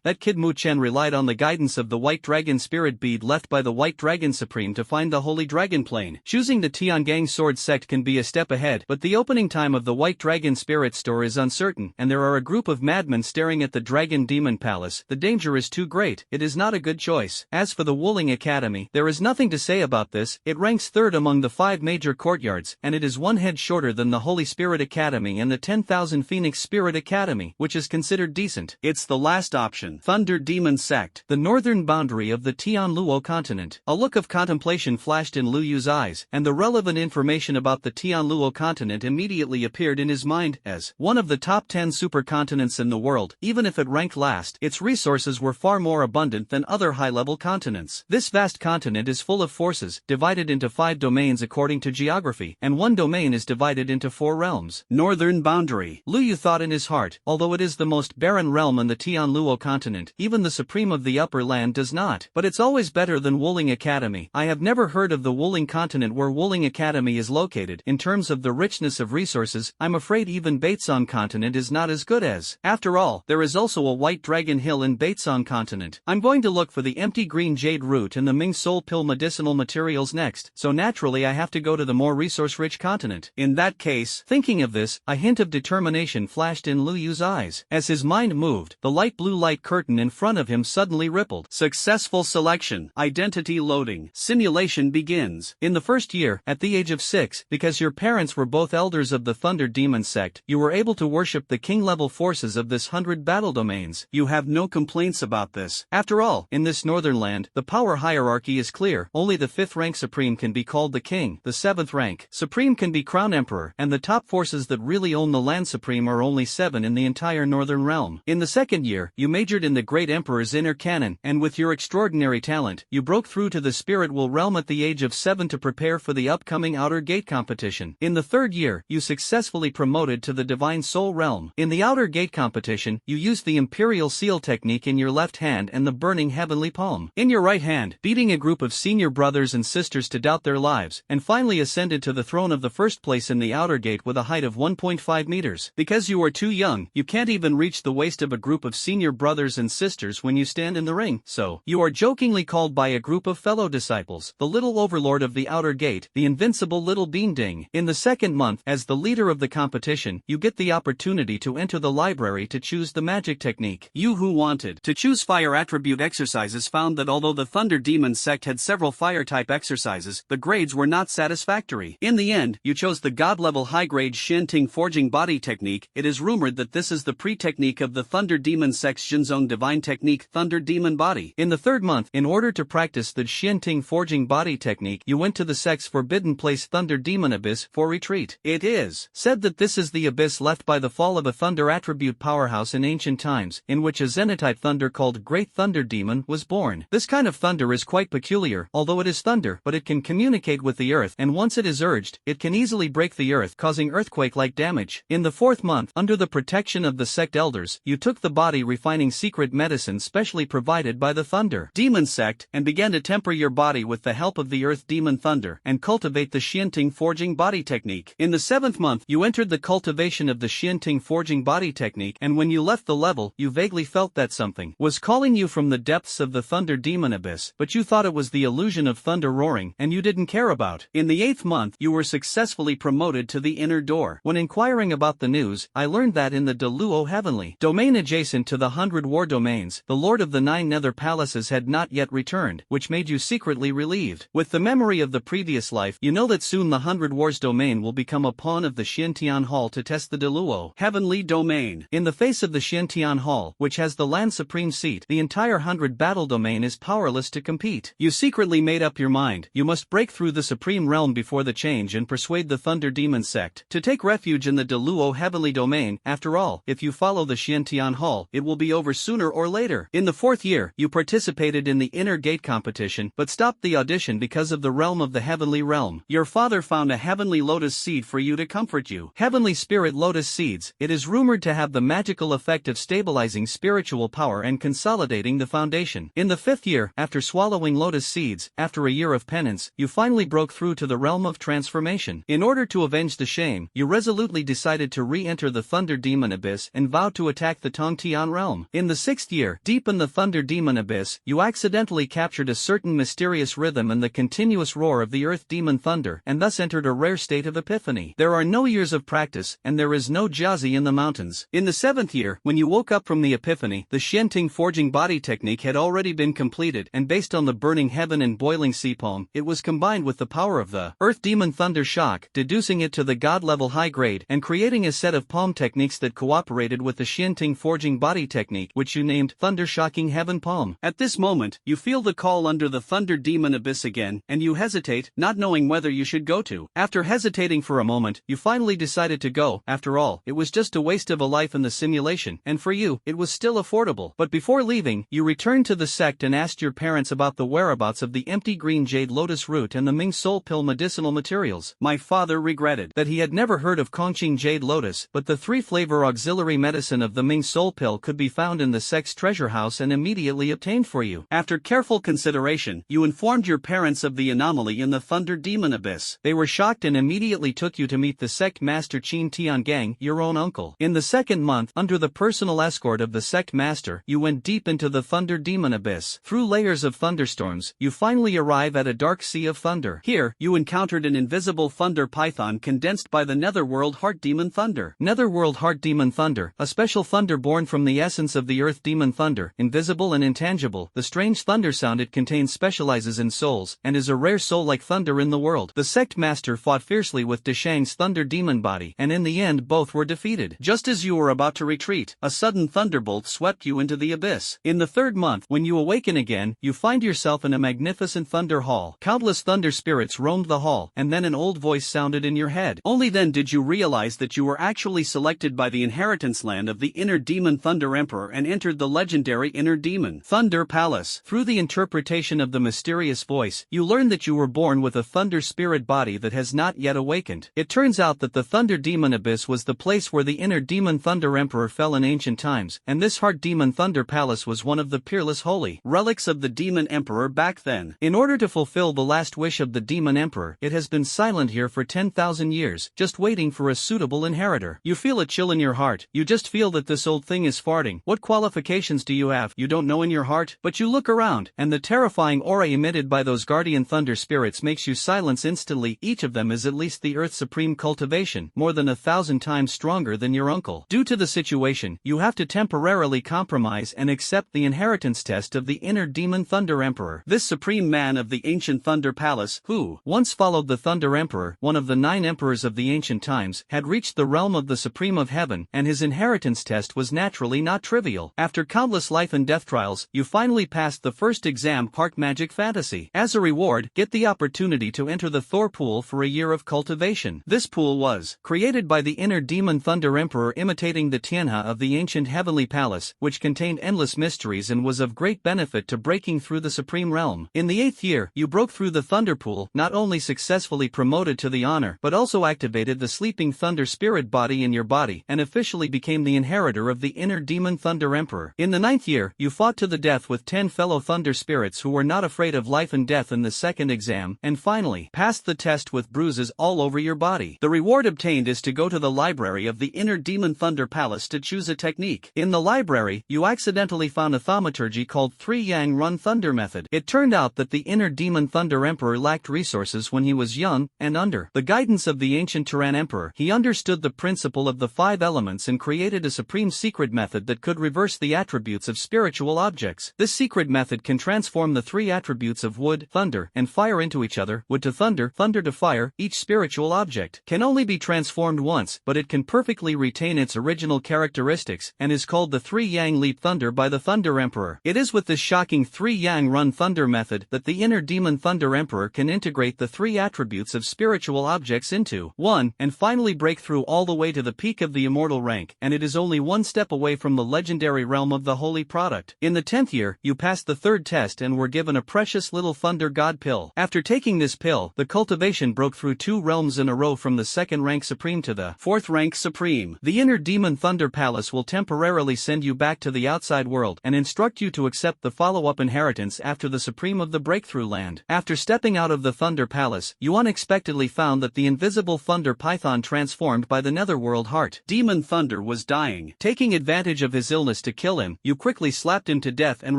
That kid Mu Chen relied on the guidance of the White Dragon Spirit Bead left by the White Dragon Supreme to find the Holy Dragon Plane. Choosing the Tiangang Sword Sect can be a step ahead, but the opening time of the White Dragon Spirit Store is uncertain, and there are a group of madmen staring at the Dragon Demon Palace. The danger is too great. It is not a good choice. As for the Wuling Academy, there is nothing to say about this. It ranks 3rd among the 5 major courtyards, and it is 1 head shorter than the Holy Spirit Academy and the 10,000 Phoenix Spirit Academy, which is considered decent. It's the last option. Thunder Demon Sect, the northern boundary of the Tianluo continent. A look of contemplation flashed in Lu Yu's eyes, and the relevant information about the Tianluo continent immediately appeared in his mind. As one of the top 10 supercontinents in the world, even if it ranked last, its resources were far more abundant than other high-level continents. This vast continent is full of forces, divided into 5 domains according to geography, and 1 domain is divided into 4 realms. Northern boundary. Lu Yu thought in his heart, although it is the most barren realm in the Tianluo continent, even the Supreme of the Upper Land does not. But it's always better than Wuling Academy. I have never heard of the Wuling continent where Wuling Academy is located. In terms of the richness of resources, I'm afraid even Baitsong continent is not as good as. After all, there is also a White Dragon Hill in Baitsong continent. I'm going to look for the empty green jade root and the Ming Soul Pill medicinal materials next, so naturally I have to go to the more resource-rich continent. In that case, thinking of this, a hint of determination flashed in Lu Yu's eyes. As his mind moved, the light blue light curtain in front of him suddenly rippled. Successful selection. Identity loading. Simulation begins. In the first year, at the age of 6, because your parents were both both elders of the Thunder Demon sect, you were able to worship the king-level forces of this 100 battle domains. You have no complaints about this. After all, in this northern land, the power hierarchy is clear. Only the 5th rank Supreme can be called the king, the 7th rank Supreme can be Crown Emperor, and the top forces that really own the land Supreme are only 7 in the entire northern realm. In the second year, you majored in the Great Emperor's inner canon, and with your extraordinary talent, you broke through to the Spirit Will realm at the age of 7 to prepare for the upcoming Outer Gate competition. In the third year, you successfully promoted to the Divine Soul realm. In the Outer Gate competition, you used the Imperial Seal technique in your left hand and the Burning Heavenly Palm in your right hand, beating a group of senior brothers and sisters to doubt their lives, and finally ascended to the throne of the first place in the Outer Gate with a height of 1.5 meters. Because you are too young, you can't even reach the waist of a group of senior brothers and sisters when you stand in the ring, so you are jokingly called by a group of fellow disciples the Little Overlord of the Outer Gate, the invincible Little Bean-Ding. In the second month, as the leader of the competition, you get the opportunity to enter the library to choose the magic technique. You who wanted to choose fire attribute exercises found that although the Thunder Demon sect had several fire-type exercises, the grades were not satisfactory. In the end, you chose the god-level high-grade Shin-Ting Forging Body technique. It is rumored that this is the pre-technique of the Thunder Demon sect's Jinzong Divine technique, Thunder Demon Body. In the third month, in order to practice the Shin-Ting Forging Body technique, you went to the sect's forbidden place Thunder Demon Abyss for retreat. It is said that this is the abyss left by the fall of a thunder attribute powerhouse in ancient times, in which a Xenotype thunder called Great Thunder Demon was born. This kind of thunder is quite peculiar, although it is thunder, but it can communicate with the earth, and once it is urged, it can easily break the earth, causing earthquake-like damage. In the fourth month, under the protection of the sect elders, you took the body refining secret medicine specially provided by the Thunder Demon sect, and began to temper your body with the help of the Earth Demon Thunder, and cultivate the Shin-Ting Forging Body technique. In the seventh month, you entered the cultivation of the Shin-Ting Forging Body technique, and when you left the level, you vaguely felt that something was calling you from the depths of the Thunder Demon Abyss, but you thought it was the illusion of thunder roaring, and you didn't care about. In the eighth month, you were successfully promoted to the Inner Door. When inquiring about the news, I learned that in the Deluo Heavenly domain adjacent to the 100 war domains, the Lord of the 9 Nether Palaces had not yet returned, which made you secretly relieved. With the memory of the previous life, you know that soon the 100 Wars domain will become a pawn of the Shintian Hall to test the Deluo Heavenly domain. In the face of the Shintian Hall, which has the land supreme seat, the entire 100 battle domain is powerless to compete. You secretly made up your mind. You must break through the supreme realm before the change and persuade the Thunder Demon sect to take refuge in the Deluo Heavenly domain. After all, if you follow the Shintian Hall, it will be over sooner or later. In the fourth year, you participated in the Inner Gate competition, but stopped the audition because of the realm of the Heavenly Realm. Your father found a Heavenly Lotus Seed for you to comfort you. Heavenly Spirit Lotus Seeds. It is rumored to have the magical effect of stabilizing spiritual power and consolidating the foundation. In the fifth year, after swallowing Lotus Seeds, after a year of penance, you finally broke through to the realm of transformation. In order to avenge the shame, you resolutely decided to re-enter the Thunder Demon Abyss and vowed to attack the Tongtian realm. In the sixth year, deep in the Thunder Demon Abyss, you accidentally captured a certain mysterious rhythm and the continuous roar of the Earth Demon Thunder, and thus entered a rare state of epiphany. There are no years of practice, and there is no Jiazi in the mountains. In the seventh year, when you woke up from the epiphany, the Shin-Ting Forging Body technique had already been completed, and based on the Burning Heaven and Boiling Sea Palm, it was combined with the power of the Earth Demon Thunder Shock, deducing it to the God-level high grade, and creating a set of palm techniques that cooperated with the Shin-Ting Forging Body technique, which you named Thunder Shocking Heaven Palm. At this moment, you feel the call under the Thunder Demon Abyss again, and you hesitate, not knowing whether you should go to. After hesitating for a moment, you finally decided to go. After all, it was just a waste of a life in the simulation, and for you, it was still affordable. But before leaving, you returned to the sect and asked your parents about the whereabouts of the empty green jade lotus root and the Ming Soul Pill medicinal materials. My father regretted that he had never heard of Kongqing Jade Lotus, but the 3-flavor auxiliary medicine of the Ming Soul Pill could be found in the sect's treasure house and immediately obtained for you. After careful consideration, you informed your parents of the anomaly in the Thunder Demon Abyss. They were shocked and immediately took you to meet the sect master Qin Tiangang, your own uncle. In the second month, under the personal escort of the sect master, you went deep into the Thunder Demon Abyss. Through layers of thunderstorms, you finally arrive at a dark sea of thunder. Here, you encountered an invisible thunder python condensed by the Netherworld Heart Demon Thunder. Netherworld Heart Demon Thunder, a special thunder born from the essence of the Earth Demon Thunder, invisible and intangible. The strange thunder sound it contains specializes in souls, and is a rare soul-like thunder in the world. The sect master fought fiercely with Deshang's thunder demon body, and in the end both were defeated. Just as you were about to retreat, a sudden thunderbolt swept you into the abyss. In the third month, when you awaken again, you find yourself in a magnificent thunder hall. Countless thunder spirits roamed the hall, and then an old voice sounded in your head. Only then did you realize that you were actually selected by the inheritance land of the inner demon Thunder Emperor and entered the legendary inner demon Thunder Palace. Through the interpretation of the mysterious voice, you learn that you were born with a thunder spirit body that has not yet awakened. It turns out that the Thunder Demon Abyss was the place where the inner demon Thunder Emperor fell in ancient times, and this Heart Demon Thunder Palace was one of the peerless holy relics of the Demon Emperor back then. In order to fulfill the last wish of the Demon Emperor, it has been silent here for 10,000 years, just waiting for a suitable inheritor. You feel a chill in your heart, you just feel that this old thing is farting. What qualifications do you have? You don't know in your heart, but you look around, and the terrifying aura emitted by those guardian thunder spirits makes you silence instantly. Each of them is at least the Earth's supreme cultivation, more than 1,000 times stronger than your uncle. Due to the situation, you have to temporarily compromise and accept the inheritance test of the inner demon Thunder Emperor. This supreme man of the ancient Thunder Palace, who once followed the Thunder Emperor, one of the 9 emperors of the ancient times, had reached the realm of the Supreme of Heaven, and his inheritance test was naturally not trivial. After countless life and death trials, you finally passed the first exam, Park Magic Fantasy. As a reward, get the opportunity to enter the Thor pool for a year of cultivation. This pool was created by the inner demon Thunder Emperor, imitating the Tianha of the ancient heavenly palace, which contained endless mysteries and was of great benefit to breaking through the supreme realm. In the 8th year, you broke through the Thunder pool, not only successfully promoted to the honor, but also activated the sleeping Thunder spirit body in your body, and officially became the inheritor of the inner demon Thunder Emperor. In the 9th year, you fought to the death with 10 fellow Thunder spirits who were not afraid of life and death in the second exam, and finally, passed the test with bruises all over your body. The reward obtained is to go to the library of the inner demon Thunder Palace to choose a technique. In the library, you accidentally found a thaumaturgy called 3 Yang Run Thunder Method. It turned out that the inner demon Thunder Emperor lacked resources when he was young, and under the guidance of the ancient Turan Emperor, he understood the principle of the 5 elements and created a supreme secret method that could reverse the attributes of spiritual objects. This secret method can transform the 3 attributes of wood, thunder, and fire into each other. Wood to thunder, thunder to fire. Each spiritual object can only be transformed once, but it can perfectly retain its original characteristics, and is called the 3 Yang Leap Thunder by the Thunder Emperor. It is with this shocking 3 Yang Run Thunder method that the inner demon Thunder Emperor can integrate the 3 attributes of spiritual objects into one, and finally break through all the way to the peak of the immortal rank, and it is only one step away from the legendary realm of the holy product. In the 10th year, you passed the 3rd test and were given a precious little Thunder God pill. After taking this pill, the cultivation broke through 2 realms in a row, from the 2nd rank Supreme to the 4th rank Supreme. The inner demon Thunder Palace will temporarily send you back to the outside world and instruct you to accept the follow-up inheritance after the Supreme of the Breakthrough Land. After stepping out of the Thunder Palace, you unexpectedly found that the invisible Thunder Python transformed by the Netherworld Heart Demon Thunder was dying. Taking advantage of his illness to kill him, you quickly slapped him to death and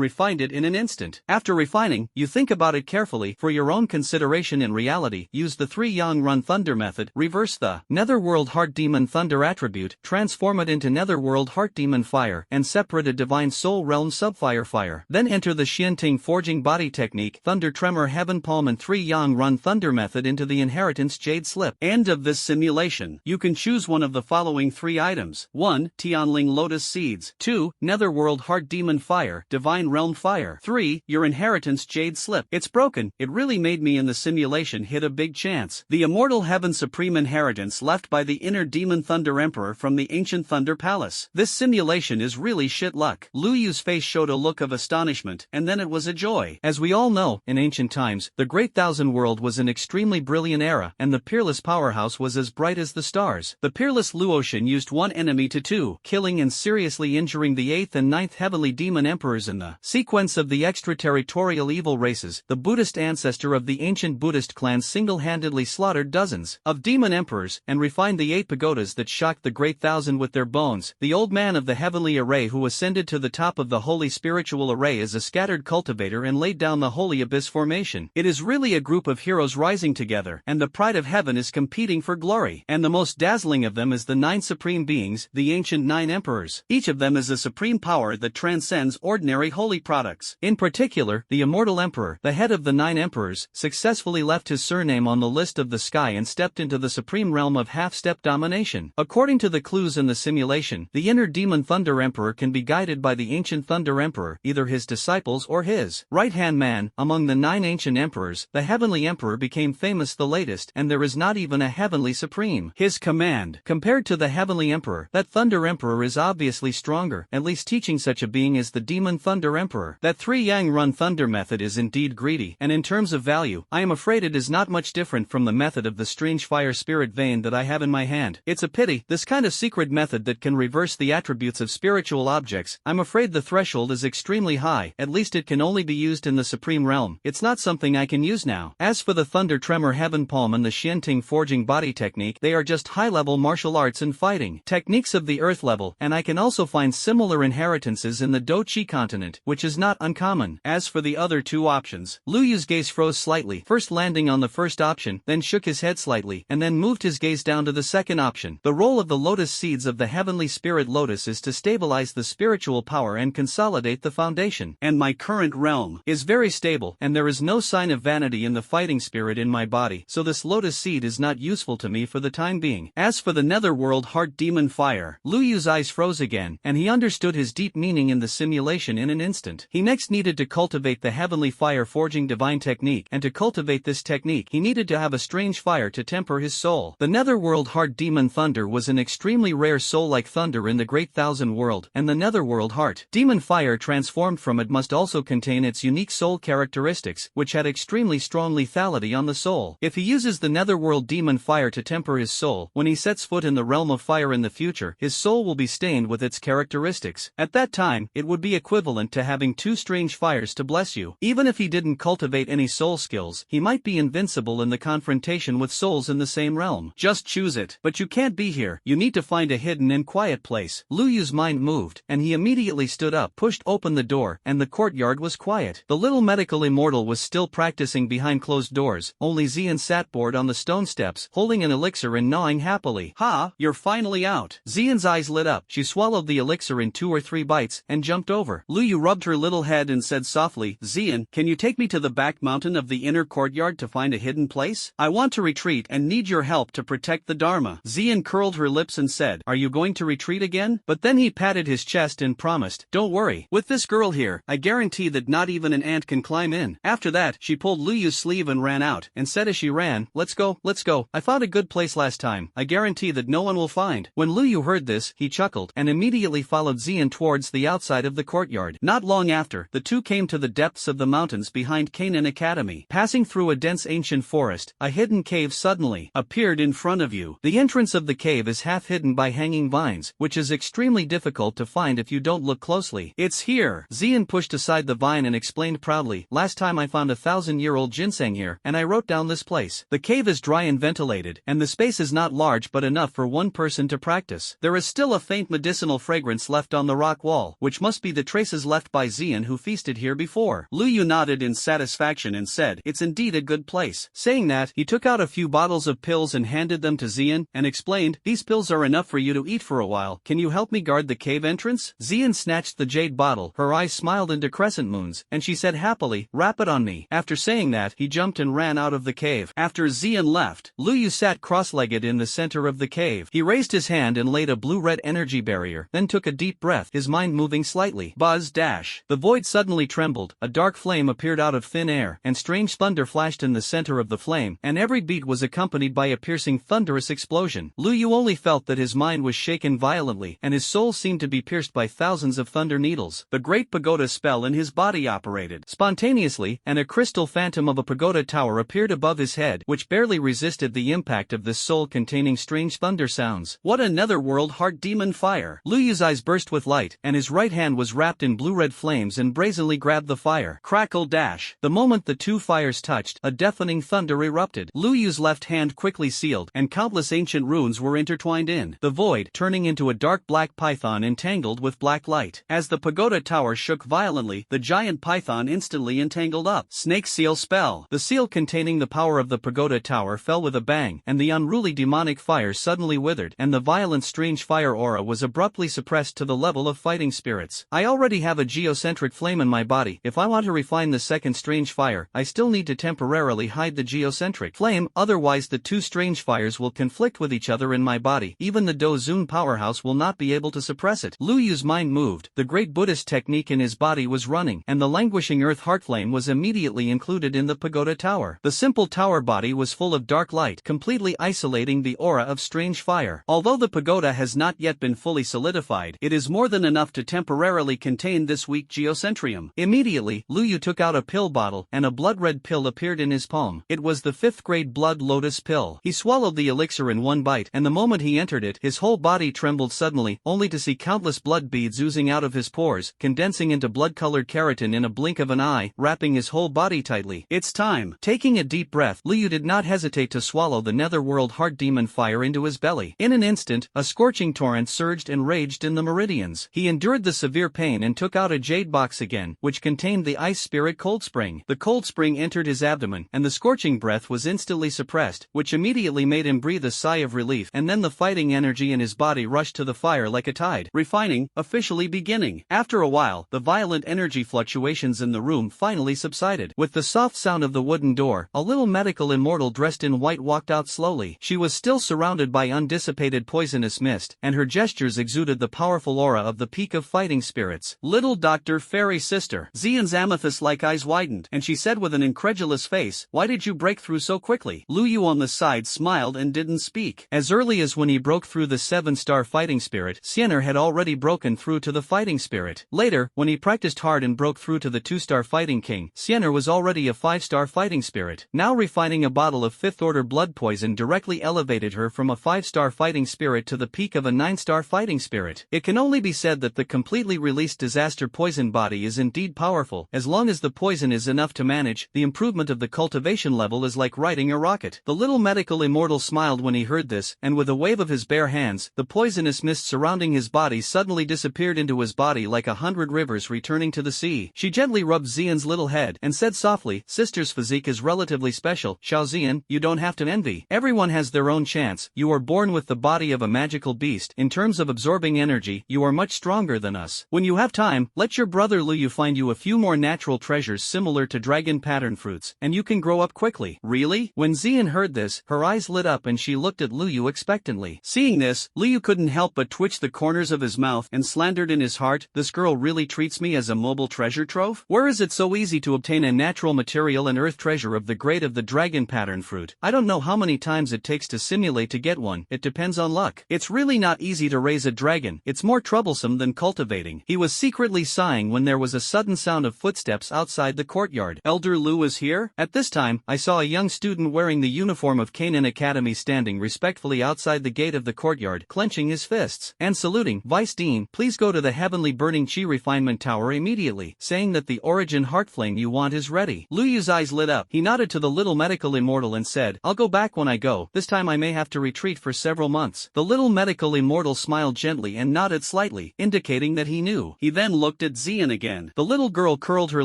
refined it in an instant. After refining, you think about it carefully for your own consideration. In reality, use the 3 Yang Run Thunder method, reverse the Netherworld Heart Demon Thunder attribute, transform it into Netherworld Heart Demon Fire, and separate a Divine Soul Realm Subfire Fire. Then enter the Xianting Forging Body Technique, Thunder Tremor Heaven Palm, and 3 Yang Run Thunder method into the Inheritance Jade Slip. End of this simulation. You can choose one of the following 3 items. 1. Tianling Lotus Seeds. 2. Netherworld Heart Demon Fire, Divine Realm Fire. 3. Your Inheritance Jade Slip. It's broken. It really made me in the simulation hit a big chance. The Immortal Heaven Supreme Inheritance left by the inner demon Thunder Emperor from the ancient Thunder Palace. This simulation is really shit luck. Lu Yu's face showed a look of astonishment, and then it was a joy. As we all know, in ancient times, the Great Thousand World was an extremely brilliant era, and the peerless powerhouse was as bright as the stars. The peerless Luotian used one enemy to 2, killing and seriously injuring the 8th and 9th heavenly demon emperors in the sequence of the extraterritorial evil races. The Buddhist ancestor of the ancient Buddhist clans single-handedly slaughtered dozens of demon emperors, and refined the 8 pagodas that shocked the Great Thousand with their bones. The old man of the heavenly array who ascended to the top of the holy spiritual array is a scattered cultivator and laid down the holy abyss formation. It is really a group of heroes rising together, and the pride of heaven is competing for glory. And the most dazzling of them is the 9 supreme beings, the ancient 9 emperors. Each of them is a supreme power that transcends ordinary holy products. In particular, the immortal emperor, the head of the 9 emperors, successfully left his surname on the list of the sky and stepped into the supreme realm of half-step domination. According to the clues in the simulation, the inner demon Thunder Emperor can be guided by the ancient Thunder Emperor, either his disciples or his right-hand man. Among the 9 ancient emperors, the Heavenly Emperor became famous the latest, and there is not even a Heavenly Supreme. His command, compared to the Heavenly Emperor, that Thunder Emperor is obviously stronger, at least teaching such a being is the demon Thunder Emperor. That 3-yang run thunder method is indeed greedy, and in terms of value, I am afraid it is not much different from the method of the strange fire spirit vein that I have in my hand. It's a pity, this kind of secret method that can reverse the attributes of spiritual objects. I'm afraid the threshold is extremely high, at least it can only be used in the supreme realm. It's not something I can use now. As for the Thunder Tremor Heaven Palm and the Xianting Forging Body Technique, they are just high-level martial arts and fighting techniques of the earth level, and I can also find similar inheritances in the Do Chi continent, which is not uncommon. As for the other 2 options, Lu Yu's gaze froze slightly, first landing on the first option, then shook his head slightly, and then moved his gaze down to the second option. The role of the lotus seeds of the heavenly spirit lotus is to stabilize the spiritual power and consolidate the foundation. And my current realm is very stable, and there is no sign of vanity in the fighting spirit in my body, so this lotus seed is not useful to me for the time being. As for the netherworld heart demon fire, Lu Yu's eyes froze again, and he understood his deep meaning in the simulation in an instant. He next needed to cultivate the heavenly fire forging divine technique, and to cultivate this technique he needed to have a strange fire to temper his soul. The netherworld heart demon thunder was an extremely rare soul-like thunder in the great thousand world, and the netherworld heart demon fire transformed from it must also contain its unique soul characteristics, which had extremely strong lethality on the soul. If he uses the netherworld demon fire to temper his soul, when he sets foot in the realm of fire in the future, his soul will be stained with its characteristics. At that time, it would be equivalent to having 2 strange fires to bless you. Even if he didn't cultivate any soul skills, he might be invincible in the confrontation with souls in the same realm. Just choose it. But you can't be here. You need to find a hidden and quiet place. Lu Yu's mind moved, and he immediately stood up, pushed open the door, and the courtyard was quiet. The little medical immortal was still practicing behind closed doors. Only Xian sat bored on the stone steps, holding an elixir and gnawing happily. Ha! You're finally out. Xian's eyes lit up. She swallowed the elixir in 2 or 3 bites, and jumped over. Lu Yu rubbed her little head and said softly, Xian, can you take me to the back mountain of the inner courtyard to find a hidden place? I want to retreat and need your help to protect the Dharma. Xian curled her lips and said, are you going to retreat again? But then he patted his chest and promised, don't worry. With this girl here, I guarantee that not even an ant can climb in. After that, she pulled Lu Yu's sleeve and ran out, and said as she ran, let's go, let's go. I found a good place last time. I guarantee that no one will find. When Lu Yu heard this, he chuckled, and immediately followed Xian towards the outside of the courtyard. Not long after, the two came to the depths of the mountains behind Canaan Academy. Passing through a dense ancient forest, a hidden cave suddenly appeared in front of you. The entrance of the cave is half hidden by hanging vines, which is extremely difficult to find if you don't look closely. It's here. Xian pushed aside the vine and explained proudly, last time I found 1,000-year-old ginseng here, and I wrote down this place. The cave is dry and ventilated, and the space is not large but enough for one person to practice. There is still a faint medicinal fragrance left on the rock wall, which must be the traces left by Xian who feasted here before. Lu Yu nodded in satisfaction and said, it's indeed a good place. Saying that, he took out a few bottles of pills and handed them to Xian, and explained, these pills are enough for you to eat for a while. Can you help me guard the cave entrance? Xian snatched the jade bottle, her eyes smiled into crescent moons, and she said happily, wrap it on me. After saying that, he jumped and ran out of the cave. After Xian left, Lu Yu sat cross-legged in the center of the cave. He raised his hand and laid a blue-red energy barrier, then took a deep breath, his mind moving slightly. Buzz dash. The void suddenly trembled, a dark flame appeared out of thin air, and strange thunder flashed in the center of the flame, and every beat was accompanied by a piercing thunderous explosion. Lu Yu only felt that his mind was shaken violently, and his soul seemed to be pierced by thousands of thunder needles. The great pagoda spell in his body operated spontaneously, and a crystal phantom of a pagoda tower appeared above his head, which barely resisted the impact of this soul-containing strange thunder sounds. What a netherworld heart demon fire! Lu Yu's eyes burst with light, and his right hand was wrapped in blue-red flames and brazenly grabbed the fire. Crackle dash. The moment the two fires touched, a deafening thunder erupted. Lu Yu's left hand quickly sealed, and countless ancient runes were intertwined in the void, turning into a dark black python entangled with black light. As the pagoda tower shook violently, the giant python instantly entangled up. Snake seal spell. The seal containing the power of the pagoda tower fell with a bang, and the unruly demonic fire suddenly withered, and the violent strange fire aura was abruptly suppressed to the level of fighting spirits. I already have a geocentric flame in my body. If I want to refine the second strange fire, I still need to temporarily hide the geocentric flame, otherwise otherwise the two strange fires will conflict with each other in my body. Even the Dozun powerhouse will not be able to suppress it. Lu Yu's mind moved, the great Buddhist technique in his body was running, and the languishing earth heartflame was immediately included in the pagoda tower. The simple tower body was full of dark light, completely isolating the aura of strange fire. Although the pagoda has not yet been fully solidified, it is more than enough to temporarily contain this weak geocentrium. Immediately, Lu Yu took out a pill bottle, and a blood-red pill appeared in his palm. It was the 5th grade blood lotus pill. He swallowed the elixir in one bite, and the moment he entered it, his whole body trembled suddenly, only to see countless blood beads oozing out of his pores, condensing into blood-colored keratin in a blink of an eye, wrapping his whole body tightly. It's time. Taking a deep breath, Lu Yu did not hesitate to swallow the netherworld heart demon fire into his belly. In an instant, a scorching torrent surged and raged in the meridians. He endured the severe pain and took out a jade box again, which contained the ice spirit cold spring. The cold spring entered his abdomen, and the scorching breath was instantly suppressed, which immediately made him breathe a sigh of relief, and then the fighting energy in his body rushed to the fire like a tide. Refining, officially beginning. After a while, the violent energy fluctuations in the room finally subsided. With the soft sound of the wooden door, a little medical immortal dressed in white walked out slowly. She was still surrounded by undissipated poisonous mist, and her gestures exuded the powerful aura of the peak of fighting spirits. Little Dr. Fairy Sister. Xian's amethyst-like eyes widened, and she said with an incredulous face, "Why did you break through so quickly?" Lu Yu on the side smiled and didn't speak. As early as when he broke through the 7-star fighting spirit, Xianer had already broken through to the fighting spirit. Later, when he practiced hard and broke through to the 2-star fighting king, Xianer was already a 5-star fighting spirit. Now refining a bottle of 5th-order blood poison directly elevated her from a 5-star fighting spirit to the peak of a 9-star fighting spirit. It can only be said that the completely released disaster poison body is indeed powerful. As long as the poison is enough to manage, the improvement of the cultivation level is like riding a rocket. The little medical immortal smiled when he heard this, and with a wave of his bare hands, the poisonous mist surrounding his body suddenly disappeared into his body like 100 rivers returning to the sea. She gently rubbed Xian's little head, and said softly, "Sister's physique is relatively special, Xiao Xian, you don't have to envy. Everyone has their own chance. You are born with the body of a magical beast. In terms of absorbing energy, you are much stronger than us. When you have time, let your brother Lu Yu find you a few more natural treasures similar to dragon pattern fruits, and you can grow up quickly." Really? When Xian heard this, her eyes lit up and she looked at Lu Yu expectantly. Seeing this, Lu Yu couldn't help but twitch the corners of his mouth and slandered in his heart, "This girl really treats me as a mobile treasure trove? Where is it so easy to obtain a natural material and earth treasure of the grade of the dragon pattern fruit? I don't know how many times it takes to simulate to get one, it depends on luck. It's really not easy to raise a dragon, it's more troublesome than cultivating." He was secretly sighing when there was a sudden sound of footsteps outside the courtyard. "Elder Lu is here?" At this time, I saw a young student wearing the uniform of Canaan Academy standing respectfully outside the gate of the courtyard, clenching his fists, and saluting. "Vice Dean, please go to the Heavenly Burning Chi Refinement Tower immediately, saying that the origin heartflame you want is ready." Lu Yu's eyes lit up. He nodded to the little medical immortal and said, "I'll go back when I go. This time I may have to retreat for several months." The little medical immortal smiled gently and nodded slightly, indicating that he knew. He then looked at Xian again. The little girl curled her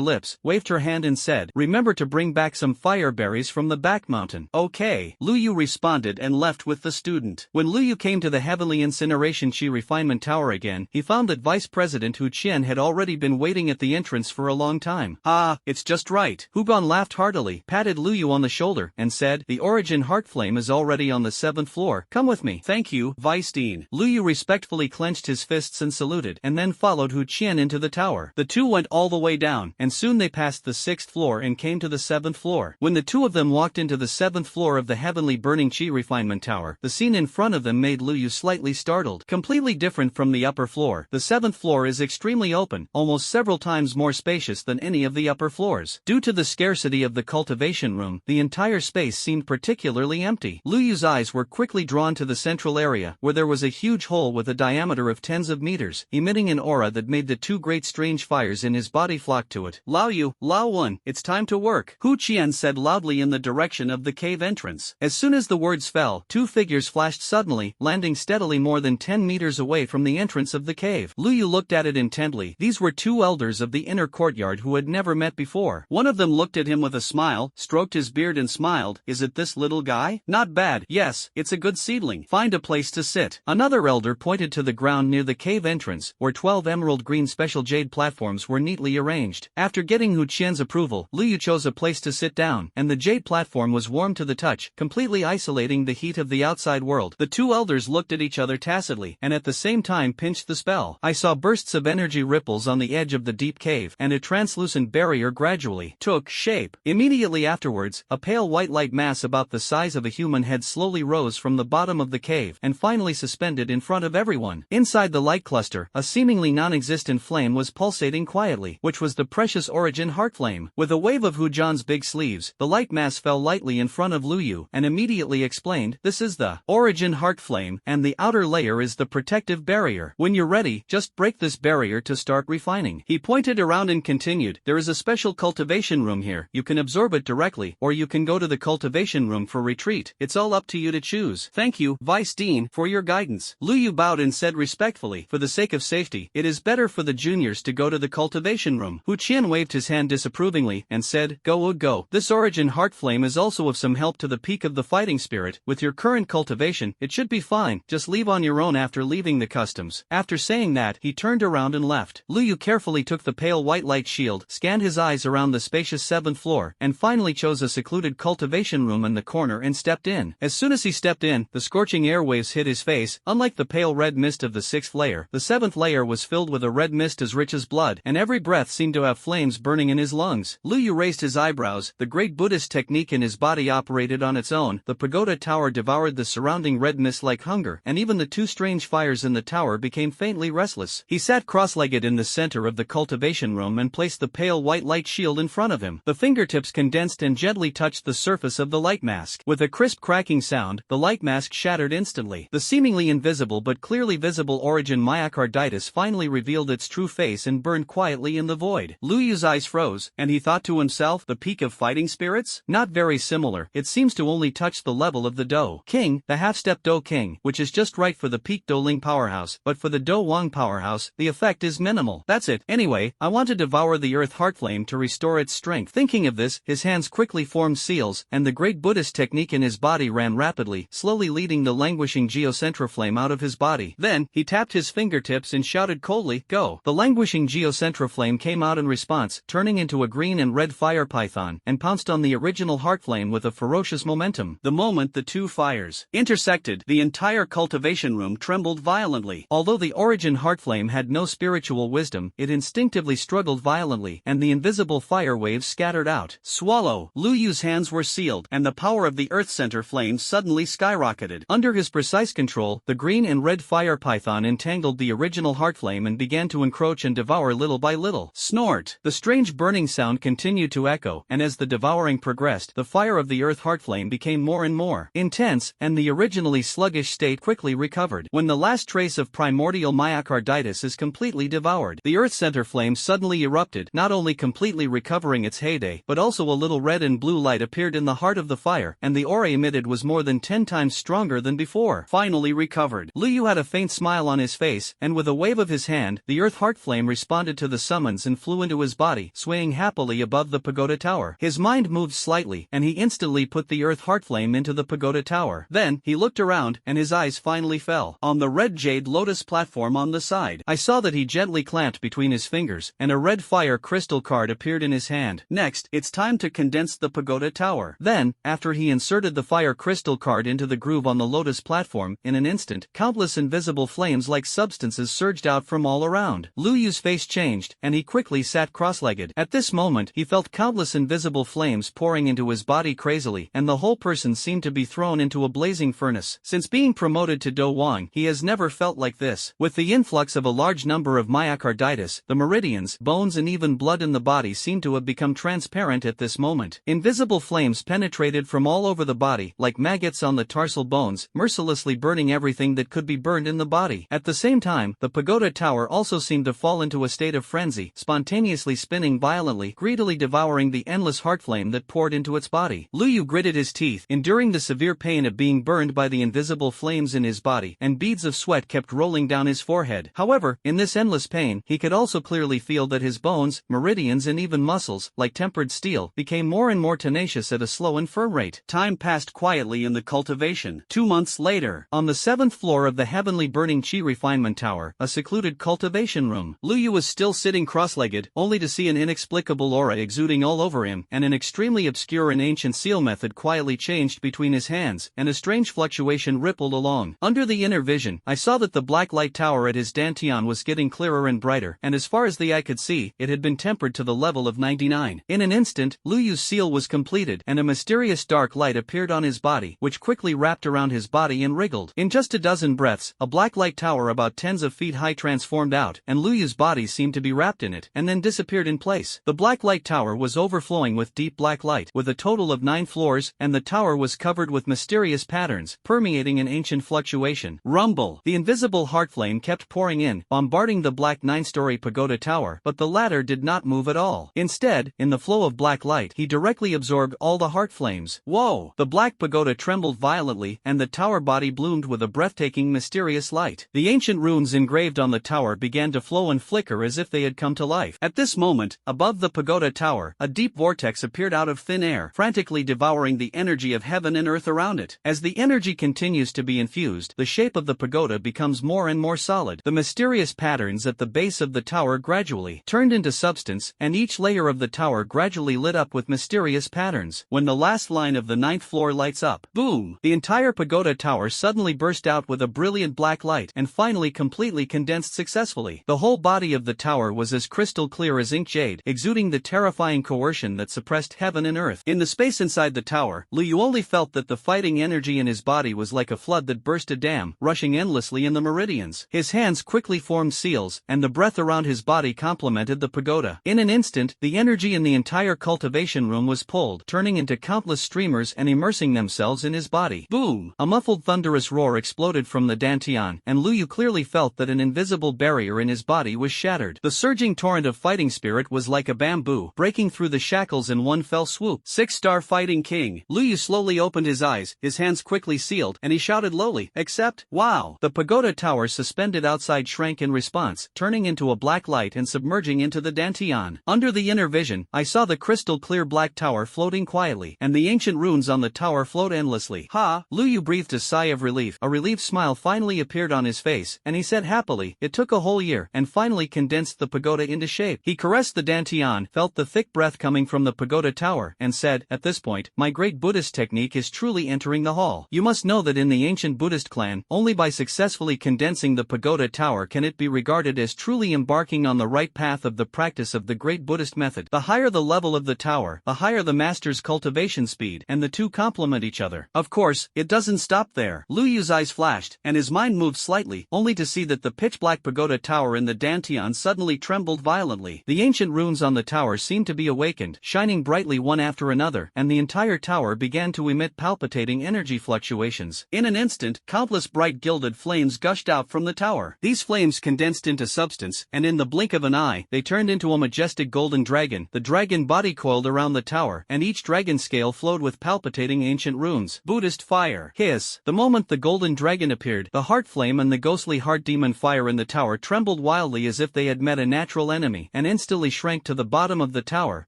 lips, waved her hand and said, "Remember to bring back some fire berries from the back mountain." "Okay." Lu Yu responded and left with the student. When Lu Yu came to the Heavenly Incineration Chi Refinement Tower again, he found that Vice President Hu Qian had already been waiting at the entrance for a long time. "Ah, it's just right." Hu Gon laughed heartily, patted Lu Yu on the shoulder, and said, "The origin heart flame is already on the 7th floor. Come with me." "Thank you, Vice Dean." Lu Yu respectfully clenched his fists and saluted, and then followed Hu Qian into the tower. The two went all the way down, and soon they passed the 6th floor and came to the 7th floor. When the two of them walked into the 7th floor of the Heavenly Burning Chi Refinement Tower, the scene in front of them made Lu Yu slightly startled. Completely different from the upper floor, the 7th floor is extremely open, almost several times more spacious than any of the upper floors. Due to the scarcity of the cultivation room, the entire space seemed particularly empty. Lu Yu's eyes were quickly drawn to the central area, where there was a huge hole with a diameter of tens of meters, emitting an aura that made the two great strange fires in his body flock to it. "Lao Yu, Lao Wen, it's time to work," Hu Qian said loudly in the direction of the cave entrance. As soon as the words fell, two figures flashed suddenly, landing steadily more than 10 meters away from the entrance of the cave. Lu Yu looked at it intently. These were two elders of the inner courtyard who had never met before. One of them looked at him with a smile, stroked his beard and smiled. "Is it this little guy? Not bad. Yes, it's a good seedling. Find a place to sit." Another elder pointed to the ground near the cave entrance, where 12 emerald green special jade platforms were neatly arranged. After getting Hu Qian's approval, Lu Yu chose a place to sit down, and the jade platform was warmed to the the touch, completely isolating the heat of the outside world. The two elders looked at each other tacitly, and at the same time pinched the spell. I saw bursts of energy ripples on the edge of the deep cave, and a translucent barrier gradually took shape. Immediately afterwards, a pale white light mass about the size of a human head slowly rose from the bottom of the cave and finally suspended in front of everyone. Inside the light cluster, a seemingly non-existent flame was pulsating quietly, which was the precious Origin heart flame. With a wave of Hujan's big sleeves, the light mass fell lightly in front of Lu Yu and immediately explained, "This is the Origin heart flame, and the outer layer is the protective barrier. When you're ready, just break this barrier to start refining." He pointed around and continued, "There is a special cultivation room here. You can absorb it directly, or you can go to the cultivation room for retreat. It's all up to you to choose." "Thank you, Vice Dean, for your guidance." Lu Yu bowed and said respectfully, "For the sake of safety, it is better for the juniors to go to the cultivation room." Hu Qian waved his hand disapprovingly and said, "Go, go. This Origin heart flame is also of some help to the peak of the fighting spirit. With your current cultivation, it should be fine. Just leave on your own after leaving the customs." After saying that, he turned around and left. Lu Yu carefully took the pale white light shield, scanned his eyes around the spacious 7th floor, and finally chose a secluded cultivation room in the corner and stepped in. As soon as he stepped in, the scorching airwaves hit his face. Unlike the pale red mist of the 6th layer, the 7th layer was filled with a red mist as rich as blood, and every breath seemed to have flames burning in his lungs. Lu Yu raised his eyebrows. The great Buddhist technique in his body operated on its own. The pagoda tower devoured the surrounding red mist like hunger, and even the two strange fires in the tower became faintly restless. He sat cross-legged in the center of the cultivation room and placed the pale white light shield in front of him. The fingertips condensed and gently touched the surface of the light mask. With a crisp cracking sound, the light mask shattered instantly. The seemingly invisible but clearly visible Origin myocarditis finally revealed its true face and burned quietly in the void. Lu Yu's eyes froze, and he thought to himself, the peak of fighting spirits? Not very similar. It seems to only touch the level of the Do King, the half-step Do King, which is just right for the peak Do Ling powerhouse, but for the Do Wang powerhouse, the effect is minimal. That's it. Anyway, I want to devour the earth heart flame to restore its strength. Thinking of this, his hands quickly formed seals, and the great Buddhist technique in his body ran rapidly, slowly leading the languishing geocentra flame out of his body. Then, he tapped his fingertips and shouted coldly, "Go!" The languishing geocentra flame came out in response, turning into a green and red fire python, and pounced on the original heart flame with a ferocious momentum. The moment the two fires intersected, the entire cultivation room trembled violently. Although the Origin heart flame had no spiritual wisdom, it instinctively struggled violently, and the invisible fire waves scattered out. Swallow! Lu Yu's hands were sealed, and the power of the earth center flame suddenly skyrocketed. Under his precise control, the green and red fire python entangled the original heart flame and began to encroach and devour little by little. Snort! The strange burning sound continued to echo, and as the devouring progressed, the fire of the earth heart flame became more and more intense, and the originally sluggish state quickly recovered. When the last trace of primordial myocarditis is completely devoured, the earth center flame suddenly erupted, not only completely recovering its heyday, but also a little red and blue light appeared in the heart of the fire, and the aura emitted was more than 10 times stronger than before. Finally recovered. Lu Yu had a faint smile on his face, and with a wave of his hand, the earth heart flame responded to the summons and flew into his body, swaying happily above the pagoda tower. His mind moved slightly, and he instantly put the earth heart flame into the pagoda tower. Then, he looked around, and his eyes finally fell on the red jade lotus platform on the side. I saw that he gently clamped between his fingers, and a red fire crystal card appeared in his hand. Next, it's time to condense the pagoda tower. Then, after he inserted the fire crystal card into the groove on the lotus platform, in an instant, countless invisible flames-like substances surged out from all around. Lu Yu's face changed, and he quickly sat cross-legged. At this moment, he felt countless invisible flames pouring into his body crazily, and the whole person seemed to be thrown into a blazing furnace. Since being promoted to Do Wang, he has never felt like this. With the influx of a large number of myocarditis, the meridians, bones and even blood in the body seemed to have become transparent at this moment. Invisible flames penetrated from all over the body, like maggots on the tarsal bones, mercilessly burning everything that could be burned in the body. At the same time, the pagoda tower also seemed to fall into a state of frenzy, spontaneously spinning violently, greedily devouring the endless heart flame that poured into its body. Lu Yu gritted his teeth, enduring the severe pain of being burned by the invisible flames in his body, and beads of sweat kept rolling down his forehead. However, in this endless pain, he could also clearly feel that his bones, meridians and even muscles, like tempered steel, became more and more tenacious at a slow and firm rate. Time passed quietly in the cultivation. 2 months later, on the 7th floor of the heavenly burning chi refinement tower, a secluded cultivation room, Lu Yu was still sitting cross-legged, only to see an inexplicable aura exuding all over him, and an extremely obscure and ancient seal method method quietly changed between his hands, and a strange fluctuation rippled along. Under the inner vision, I saw that the black light tower at his dantian was getting clearer and brighter, and as far as the eye could see, it had been tempered to the level of 99. In an instant, Lu Yu's seal was completed, and a mysterious dark light appeared on his body, which quickly wrapped around his body and wriggled. In just a dozen breaths, a black light tower about tens of feet high transformed out, and Lu Yu's body seemed to be wrapped in it, and then disappeared in place. The black light tower was overflowing with deep black light, with a total of 9 floors, and the tower was covered with mysterious patterns, permeating an ancient fluctuation. Rumble! The invisible heart flame kept pouring in, bombarding the black 9-story pagoda tower, but the latter did not move at all. Instead, in the flow of black light, he directly absorbed all the heart flames. Whoa! The black pagoda trembled violently, and the tower body bloomed with a breathtaking mysterious light. The ancient runes engraved on the tower began to flow and flicker as if they had come to life. At this moment, above the pagoda tower, a deep vortex appeared out of thin air, frantically devouring the energy of heaven and earth around it. As the energy continues to be infused, the shape of the pagoda becomes more and more solid. The mysterious patterns at the base of the tower gradually turned into substance, and each layer of the tower gradually lit up with mysterious patterns. When the last line of the 9th floor lights up, boom! The entire pagoda tower suddenly burst out with a brilliant black light, and finally completely condensed successfully. The whole body of the tower was as crystal clear as ink jade, exuding the terrifying coercion that suppressed heaven and earth. In the space inside the tower, Lu Yu only felt that the fighting energy in his body was like a flood that burst a dam, rushing endlessly in the meridians. His hands quickly formed seals, and the breath around his body complemented the pagoda. In an instant, the energy in the entire cultivation room was pulled, turning into countless streamers and immersing themselves in his body. Boom! A muffled thunderous roar exploded from the dantian, and Lu Yu clearly felt that an invisible barrier in his body was shattered. The surging torrent of fighting spirit was like a bamboo, breaking through the shackles in one fell swoop. 6-star fighting king! Lu Yu slowly opened his eyes, his hands quickly sealed, and he shouted lowly, "Accept!" Wow! The pagoda tower suspended outside shrank in response, turning into a black light and submerging into the dantian. Under the inner vision, I saw the crystal clear black tower floating quietly, and the ancient runes on the tower flowed endlessly. Ha! Lu Yu breathed a sigh of relief. A relieved smile finally appeared on his face, and he said happily, "It took a whole year, and finally condensed the pagoda into shape." He caressed the dantian, felt the thick breath coming from the pagoda tower, and said, "At this point, my great Buddhist technique is truly entering the hall. You must know that in the ancient Buddhist clan, only by successfully condensing the pagoda tower can it be regarded as truly embarking on the right path of the practice of the great Buddhist method. The higher the level of the tower, the higher the master's cultivation speed, and the two complement each other. Of course, it doesn't stop there." Lu Yu's eyes flashed, and his mind moved slightly, only to see that the pitch-black pagoda tower in the dantian suddenly trembled violently. The ancient runes on the tower seemed to be awakened, shining brightly one after another, and the entire tower began to emit palpitating energy fluctuations. In an instant, countless bright gilded flames gushed out from the tower. These flames condensed into substance, and in the blink of an eye, they turned into a majestic golden dragon. The dragon body coiled around the tower, and each dragon scale flowed with palpitating ancient runes. Buddhist fire. Hiss. The moment the golden dragon appeared, the heart flame and the ghostly heart demon fire in the tower trembled wildly as if they had met a natural enemy, and instantly shrank to the bottom of the tower,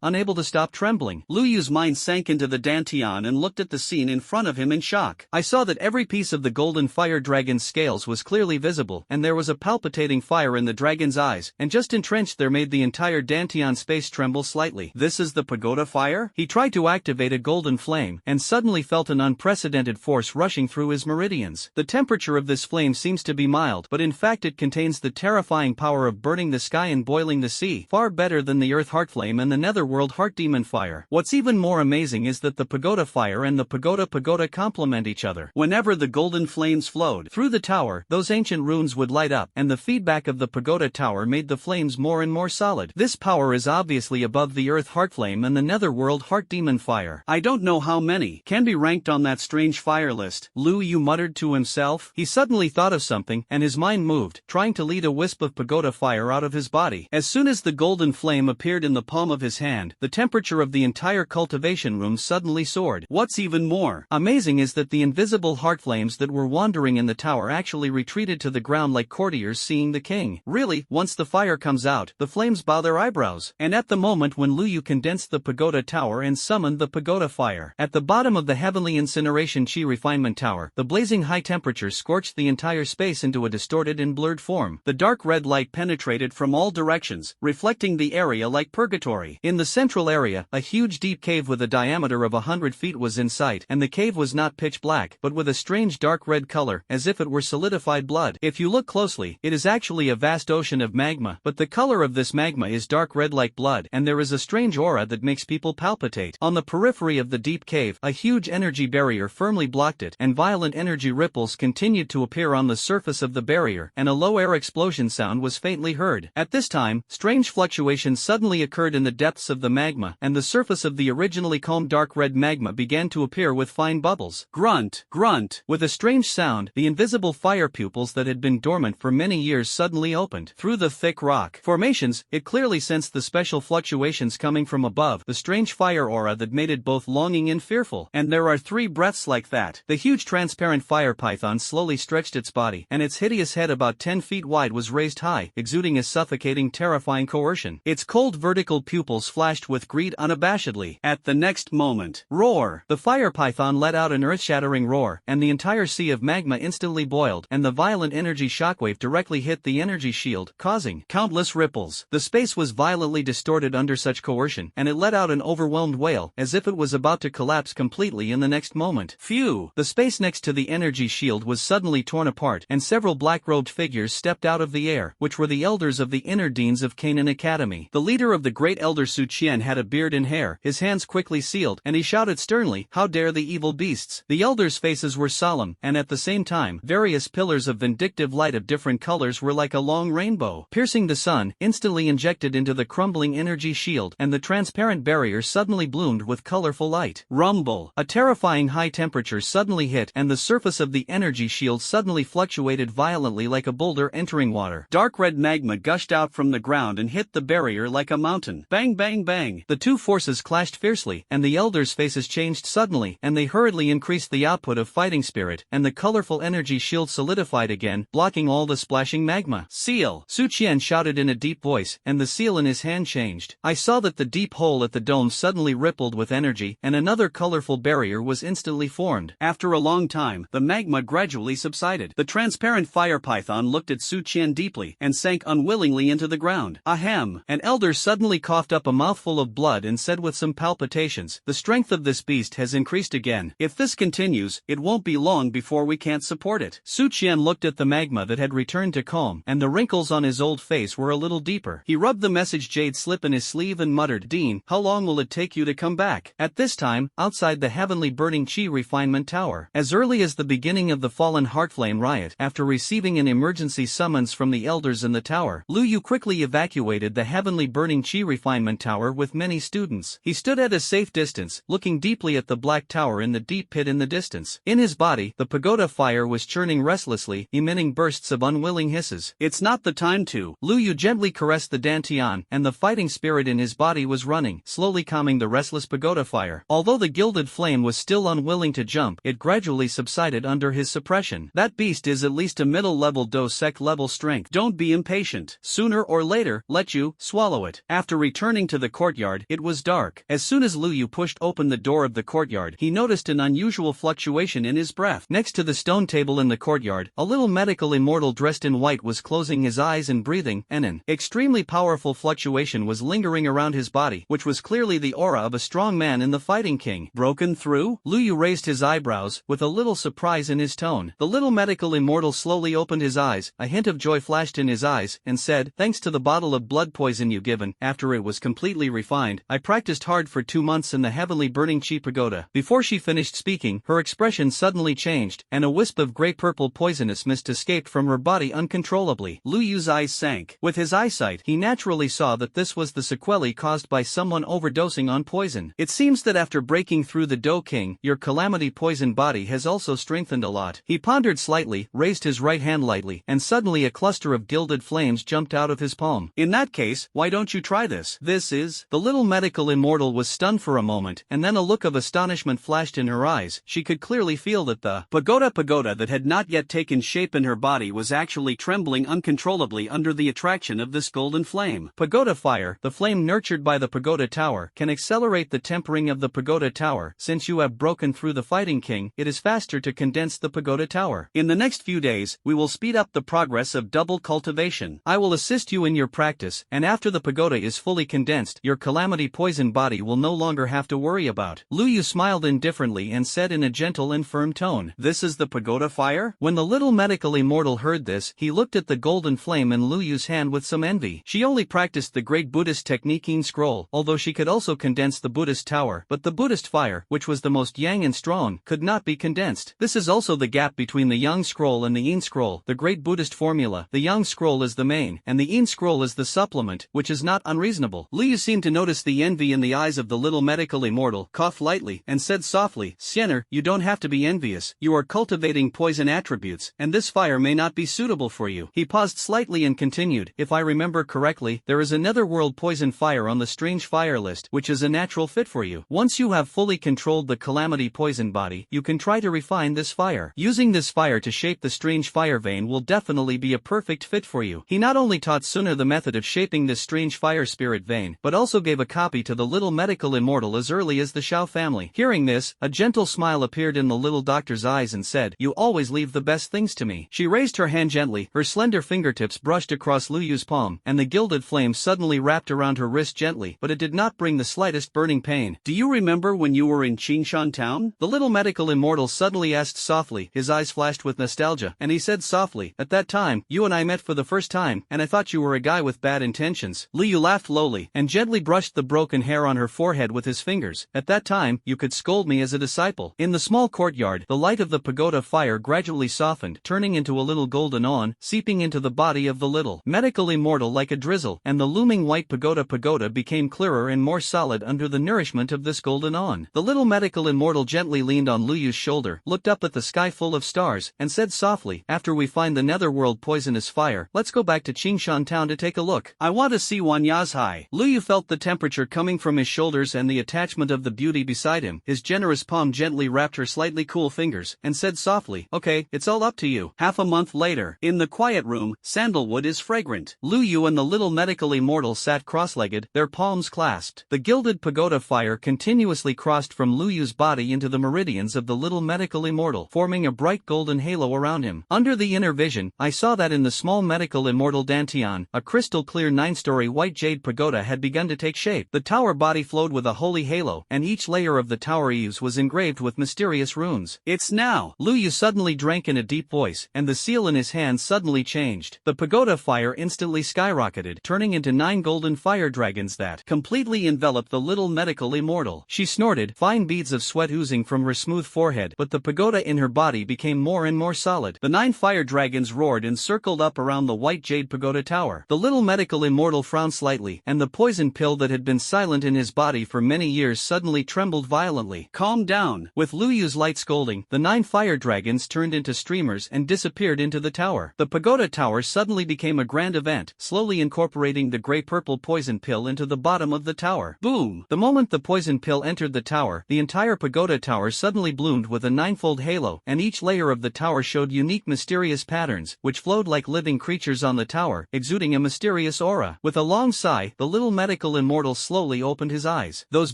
unable to stop trembling. Lu Yu's mind sank into the dantian and looked at the scene in front of him in shock. I saw that every piece of the golden fire dragon's scales was clearly visible, and there was a palpitating fire in the dragon's eyes, and just entrenched there made the entire dantian space tremble slightly. This is the pagoda fire? He tried to activate a golden flame, and suddenly felt an unprecedented force rushing through his meridians. The temperature of this flame seems to be mild, but in fact it contains the terrifying power of burning the sky and boiling the sea, far better than the earth heart flame and the netherworld heart demon fire. What's even more amazing is that the pagoda fire and the pagoda complement each other. Whenever the golden flames flowed through the tower, those ancient runes would light up, and the feedback of the pagoda tower made the flames more and more solid. This power is obviously above the earth heart flame and the netherworld heart demon fire. I don't know how many can be ranked on that strange fire list, Lu Yu muttered to himself. He suddenly thought of something, and his mind moved, trying to lead a wisp of pagoda fire out of his body. As soon as the golden flame appeared in the palm of his hand, the temperature of the entire cultivation room suddenly soared. What's even more amazing is that the invisible heart flames that were wandering in the tower actually retreated to the ground like courtiers seeing the king. Really, once the fire comes out, the flames bow their eyebrows. And at the moment when Lu Yu condensed the pagoda tower and summoned the pagoda fire, at the bottom of the heavenly incineration chi refinement tower, the blazing high temperature scorched the entire space into a distorted and blurred form. The dark red light penetrated from all directions, reflecting the area like purgatory. In the central area, a huge deep cave with a diameter of of 100 feet was in sight, and the cave was not pitch black, but with a strange dark red color, as if it were solidified blood. If you look closely, it is actually a vast ocean of magma, but the color of this magma is dark red like blood, and there is a strange aura that makes people palpitate. On the periphery of the deep cave, a huge energy barrier firmly blocked it, and violent energy ripples continued to appear on the surface of the barrier, and a low air explosion sound was faintly heard. At this time, strange fluctuations suddenly occurred in the depths of the magma, and the surface of the originally calm dark red magma began to appear with fine bubbles. Grunt, grunt. With a strange sound, the invisible fire pupils that had been dormant for many years suddenly opened. Through the thick rock formations, it clearly sensed the special fluctuations coming from above, the strange fire aura that made it both longing and fearful. And there are 3 breaths like that. The huge transparent fire python slowly stretched its body, and its hideous head about 10 feet wide was raised high, exuding a suffocating, terrifying coercion. Its cold vertical pupils flashed with greed unabashedly. At the next moment, roar! The fire python let out an earth-shattering roar, and the entire sea of magma instantly boiled, and the violent energy shockwave directly hit the energy shield, causing countless ripples. The space was violently distorted under such coercion, and it let out an overwhelmed wail, as if it was about to collapse completely in the next moment. Phew! The space next to the energy shield was suddenly torn apart, and several black-robed figures stepped out of the air, which were the elders of the inner deans of Canaan Academy. The leader of the great elder Su Qian had a beard and hair, his hands quickly sealed, and he shouted sternly, "How dare the evil beasts!" The elders' faces were solemn, and at the same time, various pillars of vindictive light of different colors were like a long rainbow, piercing the sun, instantly injected into the crumbling energy shield, and the transparent barrier suddenly bloomed with colorful light. Rumble! A terrifying high temperature suddenly hit, and the surface of the energy shield suddenly fluctuated violently like a boulder entering water. Dark red magma gushed out from the ground and hit the barrier like a mountain. Bang bang bang! The two forces clashed fiercely, and the elders' faces changed suddenly, and they hurriedly increased the output of fighting spirit, and the colorful energy shield solidified again, blocking all the splashing magma. Seal! Su Qian shouted in a deep voice, and the seal in his hand changed. I saw that the deep hole at the dome suddenly rippled with energy, and another colorful barrier was instantly formed. After a long time, the magma gradually subsided. The transparent fire python looked at Su Qian deeply, and sank unwillingly into the ground. Ahem! An elder suddenly coughed up a mouthful of blood and said with some palpitations, "The strength of this beast has increased again. If this continues, it won't be long before we can't support it." Su Qian looked at the magma that had returned to calm, and the wrinkles on his old face were a little deeper. He rubbed the message jade slip in his sleeve and muttered, "Dean, how long will it take you to come back?" At this time, outside the heavenly burning chi refinement tower, as early as the beginning of the fallen heartflame riot, after receiving an emergency summons from the elders in the tower, Lu Yu quickly evacuated the heavenly burning chi refinement tower with many students. He stood at a safe distance, looking deeply at the black tower in the deep pit in the distance. In his body, the pagoda fire was churning restlessly, emitting bursts of unwilling hisses. "It's not the time to." Lu Yu gently caressed the dantian, and the fighting spirit in his body was running, slowly calming the restless pagoda fire. Although the gilded flame was still unwilling to jump, it gradually subsided under his suppression. "That beast is at least a middle-level dosec level strength. Don't be impatient. Sooner or later, let you swallow it." After returning to the courtyard, it was dark. As soon as Lu Yu pushed open the door of the courtyard, he noticed an unusual fluctuation in his breath. Next to the stone table in the courtyard, a little medical immortal dressed in white was closing his eyes and breathing, and an extremely powerful fluctuation was lingering around his body, which was clearly the aura of a strong man in the Fighting King. Broken through? Lu Yu raised his eyebrows, with a little surprise in his tone. The little medical immortal slowly opened his eyes, a hint of joy flashed in his eyes, and said, "Thanks to the bottle of blood poison you given, after it was completely refined, I practiced hard for 2 months in the heavenly burning chi pagoda." Before she finished speaking, her expression suddenly changed, and a wisp of gray-purple poisonous mist escaped from her body uncontrollably. Lu Yu's eyes sank. With his eyesight, he naturally saw that this was the sequelae caused by someone overdosing on poison. "It seems that after breaking through the Do King, your calamity poison body has also strengthened a lot." He pondered slightly, raised his right hand lightly, and suddenly a cluster of gilded flames jumped out of his palm. "In that case, why don't you try this? This is..." The little medical immortal was stunned for a moment, and then a look of astonishment flashed in her eyes. She could clearly feel that the pagoda that had not yet taken shape in her body was actually trembling uncontrollably under the attraction of this golden flame. Pagoda fire, the flame nurtured by the pagoda tower, can accelerate the tempering of the pagoda tower. Since you have broken through the Fighting King, it is faster to condense the pagoda tower. In the next few days, we will speed up the progress of double cultivation. I will assist you in your practice, and after the pagoda is fully condensed, your calamity poison body will no longer have to worry worry about. Lu Yu smiled indifferently and said in a gentle and firm tone, "This is the pagoda fire?" When the little medical immortal heard this, he looked at the golden flame in Lu Yu's hand with some envy. She only practiced the great Buddhist technique Yin scroll, although she could also condense the Buddhist tower, but the Buddhist fire, which was the most yang and strong, could not be condensed. This is also the gap between the Yang scroll and the Yin scroll, the great Buddhist formula. The Yang scroll is the main, and the Yin scroll is the supplement, which is not unreasonable. Lu Yu seemed to notice the envy in the eyes of the little medical immortal, coughed lightly, and said softly, "Xiener, you don't have to be envious. You are cultivating poison attributes, and this fire may not be suitable for you." He paused slightly and continued, "If I remember correctly, there is another world poison fire on the strange fire list, which is a natural fit for you. Once you have fully controlled the calamity poison body, you can try to refine this fire. Using this fire to shape the strange fire vein will definitely be a perfect fit for you." He not only taught Suna the method of shaping this strange fire spirit vein, but also gave a copy to the little medical immortal as early as the Shao family. Hearing this, a gentle smile appeared in the little doctor's eyes and said, "You always leave the best things to me." She raised her hand gently, her slender fingertips brushed across Lu Yu's palm, and the gilded flame suddenly wrapped around her wrist gently, but it did not bring the slightest burning pain. "Do you remember when you were in Qingshan town?" The little medical immortal suddenly asked softly. His eyes flashed with nostalgia, and he said softly, "At that time, you and I met for the first time, and I thought you were a guy with bad intentions." Lu Yu laughed lowly, and gently brushed the broken hair on her forehead with his fingers. "At that time, you could scold me as a disciple." In the small courtyard, the light of the pagoda fire gradually softened, turning into a little golden awn, seeping into the body of the little medical immortal like a drizzle, and the looming white pagoda became clearer and more solid under the nourishment of this golden awn. The little medical immortal gently leaned on Lu Yu's shoulder, looked up at the sky full of stars, and said softly, "After we find the netherworld poisonous fire, let's go back to Qingshan town to take a look. I want to see Wan Yazhai." Lu Yu felt the temperature coming from his shoulders and the attachment of the beauty beside him. His generous palm gently wrapped her slightly cool fingers, and said softly, "Okay, it's all up to you." Half a month later, in the quiet room, sandalwood is fragrant. Lu Yu and the little medical immortal sat cross-legged, their palms clasped. The gilded pagoda fire continuously crossed from Lu Yu's body into the meridians of the little medical immortal, forming a bright golden halo around him. Under the inner vision, I saw that in the small medical immortal Dantian, a crystal-clear 9-story white jade pagoda had begun to take shape. The tower body flowed with a holy halo, and each layer of the tower eaves was engraved with mysterious runes. "It's now!" Lu Yu suddenly drank in a deep voice, and the seal in his hand suddenly changed. The pagoda fire instantly skyrocketed, turning into 9 golden fire dragons that completely enveloped the little medical immortal. She snorted, fine beads of sweat oozing from her smooth forehead, but the pagoda in her body became more and more solid. The 9 fire dragons roared and circled up around the white jade pagoda tower. The little medical immortal frowned slightly, and the poison pill that had been silent in his body for many years suddenly trembled violently. "Calm down." With Lu Yu's light scolding, the 9 fire dragons turned into streamers and disappeared into the tower. The pagoda tower suddenly became a grand event, slowly incorporating the gray-purple poison pill into the bottom of the tower. Boom! The moment the poison pill entered the tower, the entire pagoda tower suddenly bloomed with a 9-fold halo, and each layer of the tower showed unique mysterious patterns, which flowed like living creatures on the tower, exuding a mysterious aura. With a long sigh, the little medical immortal slowly opened his eyes. Those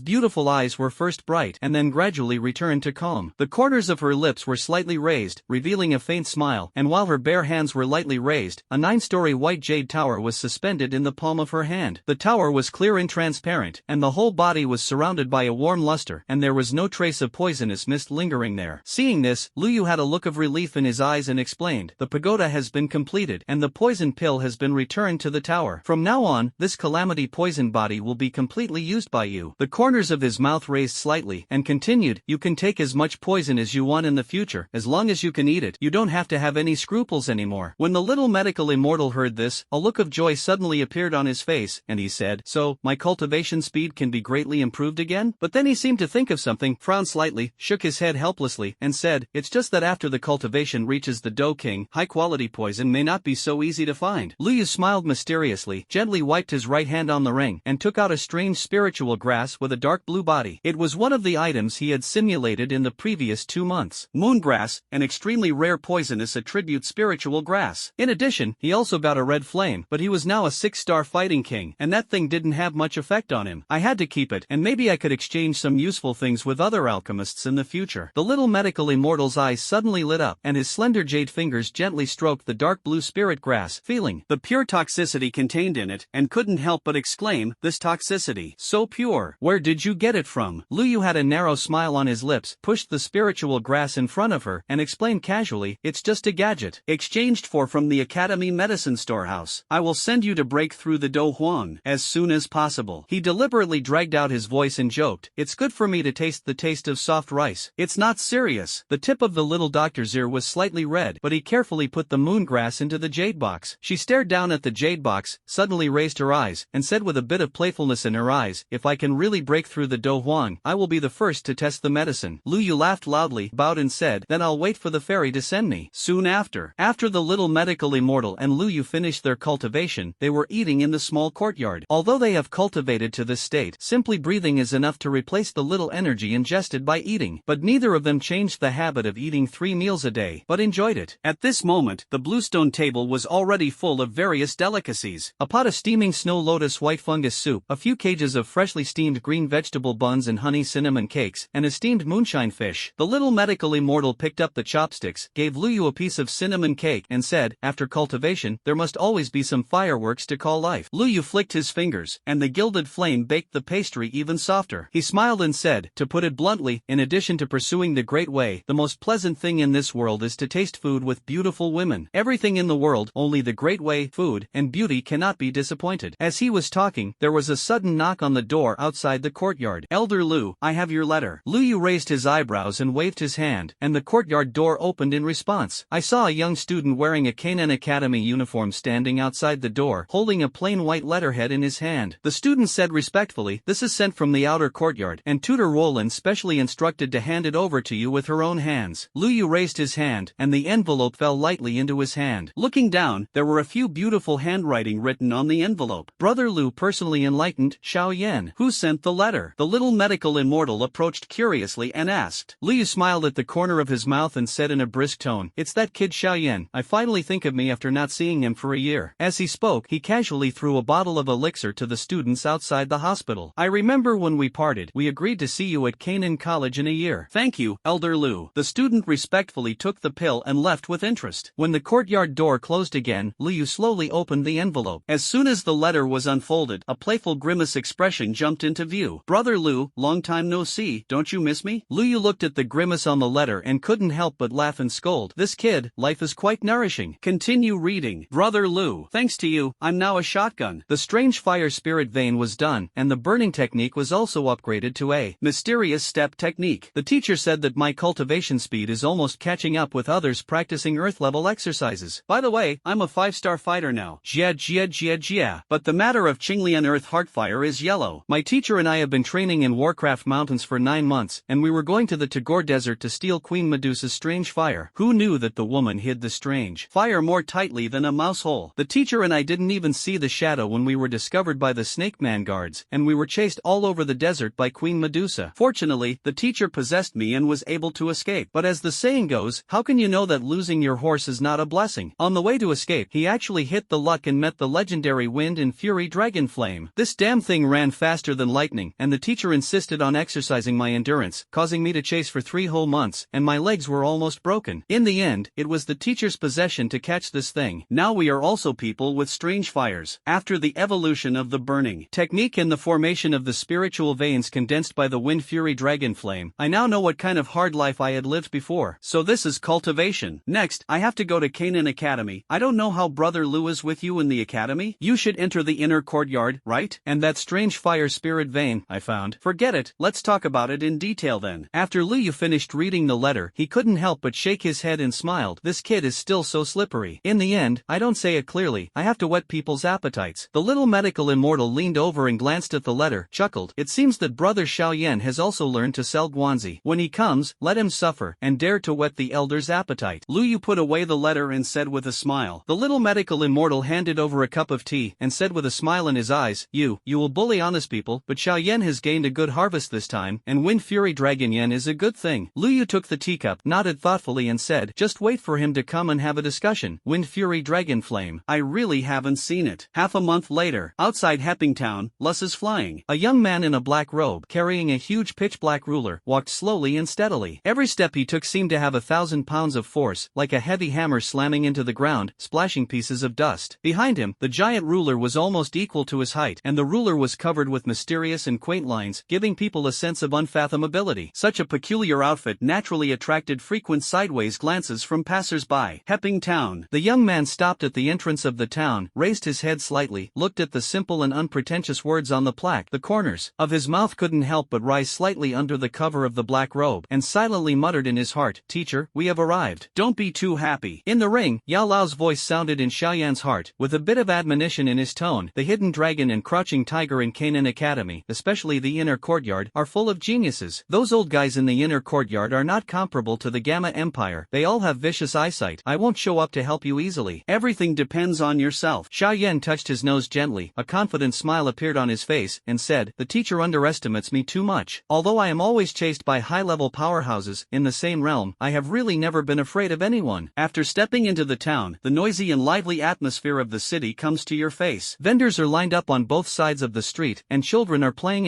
beautiful eyes were first bright and then gradually returned to calm. The corners of her lips were slightly raised, revealing a faint smile, and while her bare hands were lightly raised, a 9-story white jade tower was suspended in the palm of her hand. The tower was clear and transparent, and the whole body was surrounded by a warm luster, and there was no trace of poisonous mist lingering there. Seeing this, Lu Yu had a look of relief in his eyes and explained, "The pagoda has been completed, and the poison pill has been returned to the tower. From now on, this calamity poison body will be completely used by you." The corners of his mouth raised slightly, and continued, "You can take as much poison as you want in the future, as long as you can eat it. You don't have to have any scruples anymore." When the little medical immortal heard this, a look of joy suddenly appeared on his face, and he said, "So, my cultivation speed can be greatly improved again?" But then he seemed to think of something, frowned slightly, shook his head helplessly, and said, "It's just that after the cultivation reaches the dough king, high-quality poison may not be so easy to find." Lu Yu smiled mysteriously, gently wiped his right hand on the ring, and took out a strange spiritual grass with a dark blue body. It was one of the items he had simulated in the previous 2 months. Moongrass, an extremely rare poisonous attribute spiritual grass. In addition, he also got a red flame, but he was now a 6-star fighting king, and that thing didn't have much effect on him. I had to keep it, and maybe I could exchange some useful things with other alchemists in the future. The little medical immortal's eyes suddenly lit up, and his slender jade fingers gently stroked the dark blue spirit grass, feeling the pure toxicity contained in it, and couldn't help but exclaim, "This toxicity, so pure. Where did you get it it from? Lu Yu had a narrow smile on his lips, pushed the spiritual grass in front of her, and explained casually, it's just a gadget. Exchanged for from the Academy Medicine Storehouse. I will send you to break through the Do Huang as soon as possible. He deliberately dragged out his voice and joked, it's good for me to taste the taste of soft rice. It's not serious. The tip of the little doctor's ear was slightly red, but he carefully put the moon grass into the jade box. She stared down at the jade box, suddenly raised her eyes, and said with a bit of playfulness in her eyes, if I can really break through the Do Huang, I will be the first to test the medicine. Lu Yu laughed loudly, bowed and said, then I'll wait for the fairy to send me. Soon after the little medical immortal and Lu Yu finished their cultivation, they were eating in the small courtyard. Although they have cultivated to this state, simply breathing is enough to replace the little energy ingested by eating. But neither of them changed the habit of eating 3 meals a day, but enjoyed it. At this moment, the bluestone table was already full of various delicacies. A pot of steaming snow lotus white fungus soup, a few cages of freshly steamed green vegetable buns and honey cinnamon cakes, and a steamed moonshine fish. The little medical immortal picked up the chopsticks, gave Lu Yu a piece of cinnamon cake, and said, after cultivation, there must always be some fireworks to call life. Lu Yu flicked his fingers, and the gilded flame baked the pastry even softer. He smiled and said, to put it bluntly, in addition to pursuing the great way, the most pleasant thing in this world is to taste food with beautiful women. Everything in the world, only the great way, food, and beauty cannot be disappointed. As he was talking, there was a sudden knock on the door outside the courtyard. Elder Lu, I have your letter. Lu Yu raised his eyebrows and waved his hand, and the courtyard door opened in response. I saw a young student wearing a Canaan Academy uniform standing outside the door, holding a plain white letterhead in his hand. The student said respectfully, this is sent from the outer courtyard, and Tutor Roland specially instructed to hand it over to you with her own hands. Lu Yu raised his hand, and the envelope fell lightly into his hand. Looking down, there were a few beautiful handwriting written on the envelope. Brother Lu personally enlightened Xiao Yan. Who sent the letter? The little medical immortal approached curiously and asked. Lu Yu smiled at the corner of his mouth and said in a brisk tone, it's that kid Xiao Yan. I finally think of me after not seeing him for a year. As he spoke, he casually threw a bottle of elixir to the students outside the hospital. I remember when we parted, we agreed to see you at Canaan College in a year. Thank you, Elder Lu. The student respectfully took the pill and left with interest. When the courtyard door closed again, Lu Yu slowly opened the envelope. As soon as the letter was unfolded, a playful grimace expression jumped into view. Brother Lu, long time no see, don't you miss me? Lu Yu looked at the grimace on the letter and couldn't help but laugh and scold. This kid, life is quite nourishing. Continue reading. Brother Lu, thanks to you, I'm now a shotgun. The strange fire spirit vein was done, and the burning technique was also upgraded to a mysterious step technique. The teacher said that my cultivation speed is almost catching up with others practicing earth-level exercises. By the way, I'm a 5-star fighter now. Jia. But the matter of Qinglian Earth Heartfire is yellow. My teacher and I have been training in Warcraft Mountains for 9 months, and we were going to the Tagore Desert to steal Queen Medusa's strange fire. Who knew that the woman hid the strange fire more tightly than a mouse hole? The teacher and I didn't even see the shadow when we were discovered by the Snake Man guards, and we were chased all over the desert by Queen Medusa. Fortunately, the teacher possessed me and was able to escape. But as the saying goes, how can you know that losing your horse is not a blessing? On the way to escape, he actually hit the luck and met the legendary Wind and Fury Dragon Flame. This damn thing ran faster than lightning, and the teacher insisted on exercising my endurance, causing me to chase for 3 whole months, and my legs were almost broken. In the end, it was the teacher's possession to catch this thing. Now we are also people with strange fires. After the evolution of the burning technique and the formation of the spiritual veins condensed by the Wind Fury Dragon Flame, I now know what kind of hard life I had lived before. So this is cultivation. Next, I have to go to Canaan Academy. I don't know how Brother Lu is with you in the academy. You should enter the inner courtyard, right? And that strange fire spirit vein, I found. Forget it, let's talk about it in detail then. After Lu Yu finished reading the letter, he couldn't help but shake his head and smiled. This kid is still so slippery. In the end, I don't say it clearly, I have to whet people's appetites. The little medical immortal leaned over and glanced at the letter, chuckled. It seems that Brother Xiao Yan has also learned to sell guanzi. When he comes, let him suffer, and dare to whet the elder's appetite. Lu Yu put away the letter and said with a smile. The little medical immortal handed over a cup of tea, and said with a smile in his eyes, you will bully honest people, but Xiao Yan has gained a good harvest this time, and Wind Fury Dragon Yan is a good thing. Lu Yu took the teacup, nodded thoughtfully and said, just wait for him to come and have a discussion. Wind Fury Dragon Flame. I really haven't seen it. Half a month later, outside Hepping Town, Lus is flying. A young man in a black robe, carrying a huge pitch-black ruler, walked slowly and steadily. Every step he took seemed to have 1,000 pounds of force, like a heavy hammer slamming into the ground, splashing pieces of dust. Behind him, the giant ruler was almost equal to his height, and the ruler was covered with mysterious and quaint lines lines, giving people a sense of unfathomability. Such a peculiar outfit naturally attracted frequent sideways glances from passers-by. Hepping Town. The young man stopped at the entrance of the town, raised his head slightly, looked at the simple and unpretentious words on the plaque. The corners of his mouth couldn't help but rise slightly under the cover of the black robe, and silently muttered in his heart, "Teacher, we have arrived. Don't be too happy." In the ring, Yao Lao's voice sounded in Xiaoyan's heart, with a bit of admonition in his tone. The hidden dragon and crouching tiger in Canaan Academy, especially the inner courtyard, are full of geniuses. Those old guys in the inner courtyard are not comparable to the Gamma Empire. They all have vicious eyesight. I won't show up to help you easily. Everything depends on yourself. Xiaoyan touched his nose gently, a confident smile appeared on his face, and said, "The teacher underestimates me too much. Although I am always chased by high-level powerhouses in the same realm, I have really never been afraid of anyone." After stepping into the town, the noisy and lively atmosphere of the city comes to your face. Vendors are lined up on both sides of the street, and children are playing,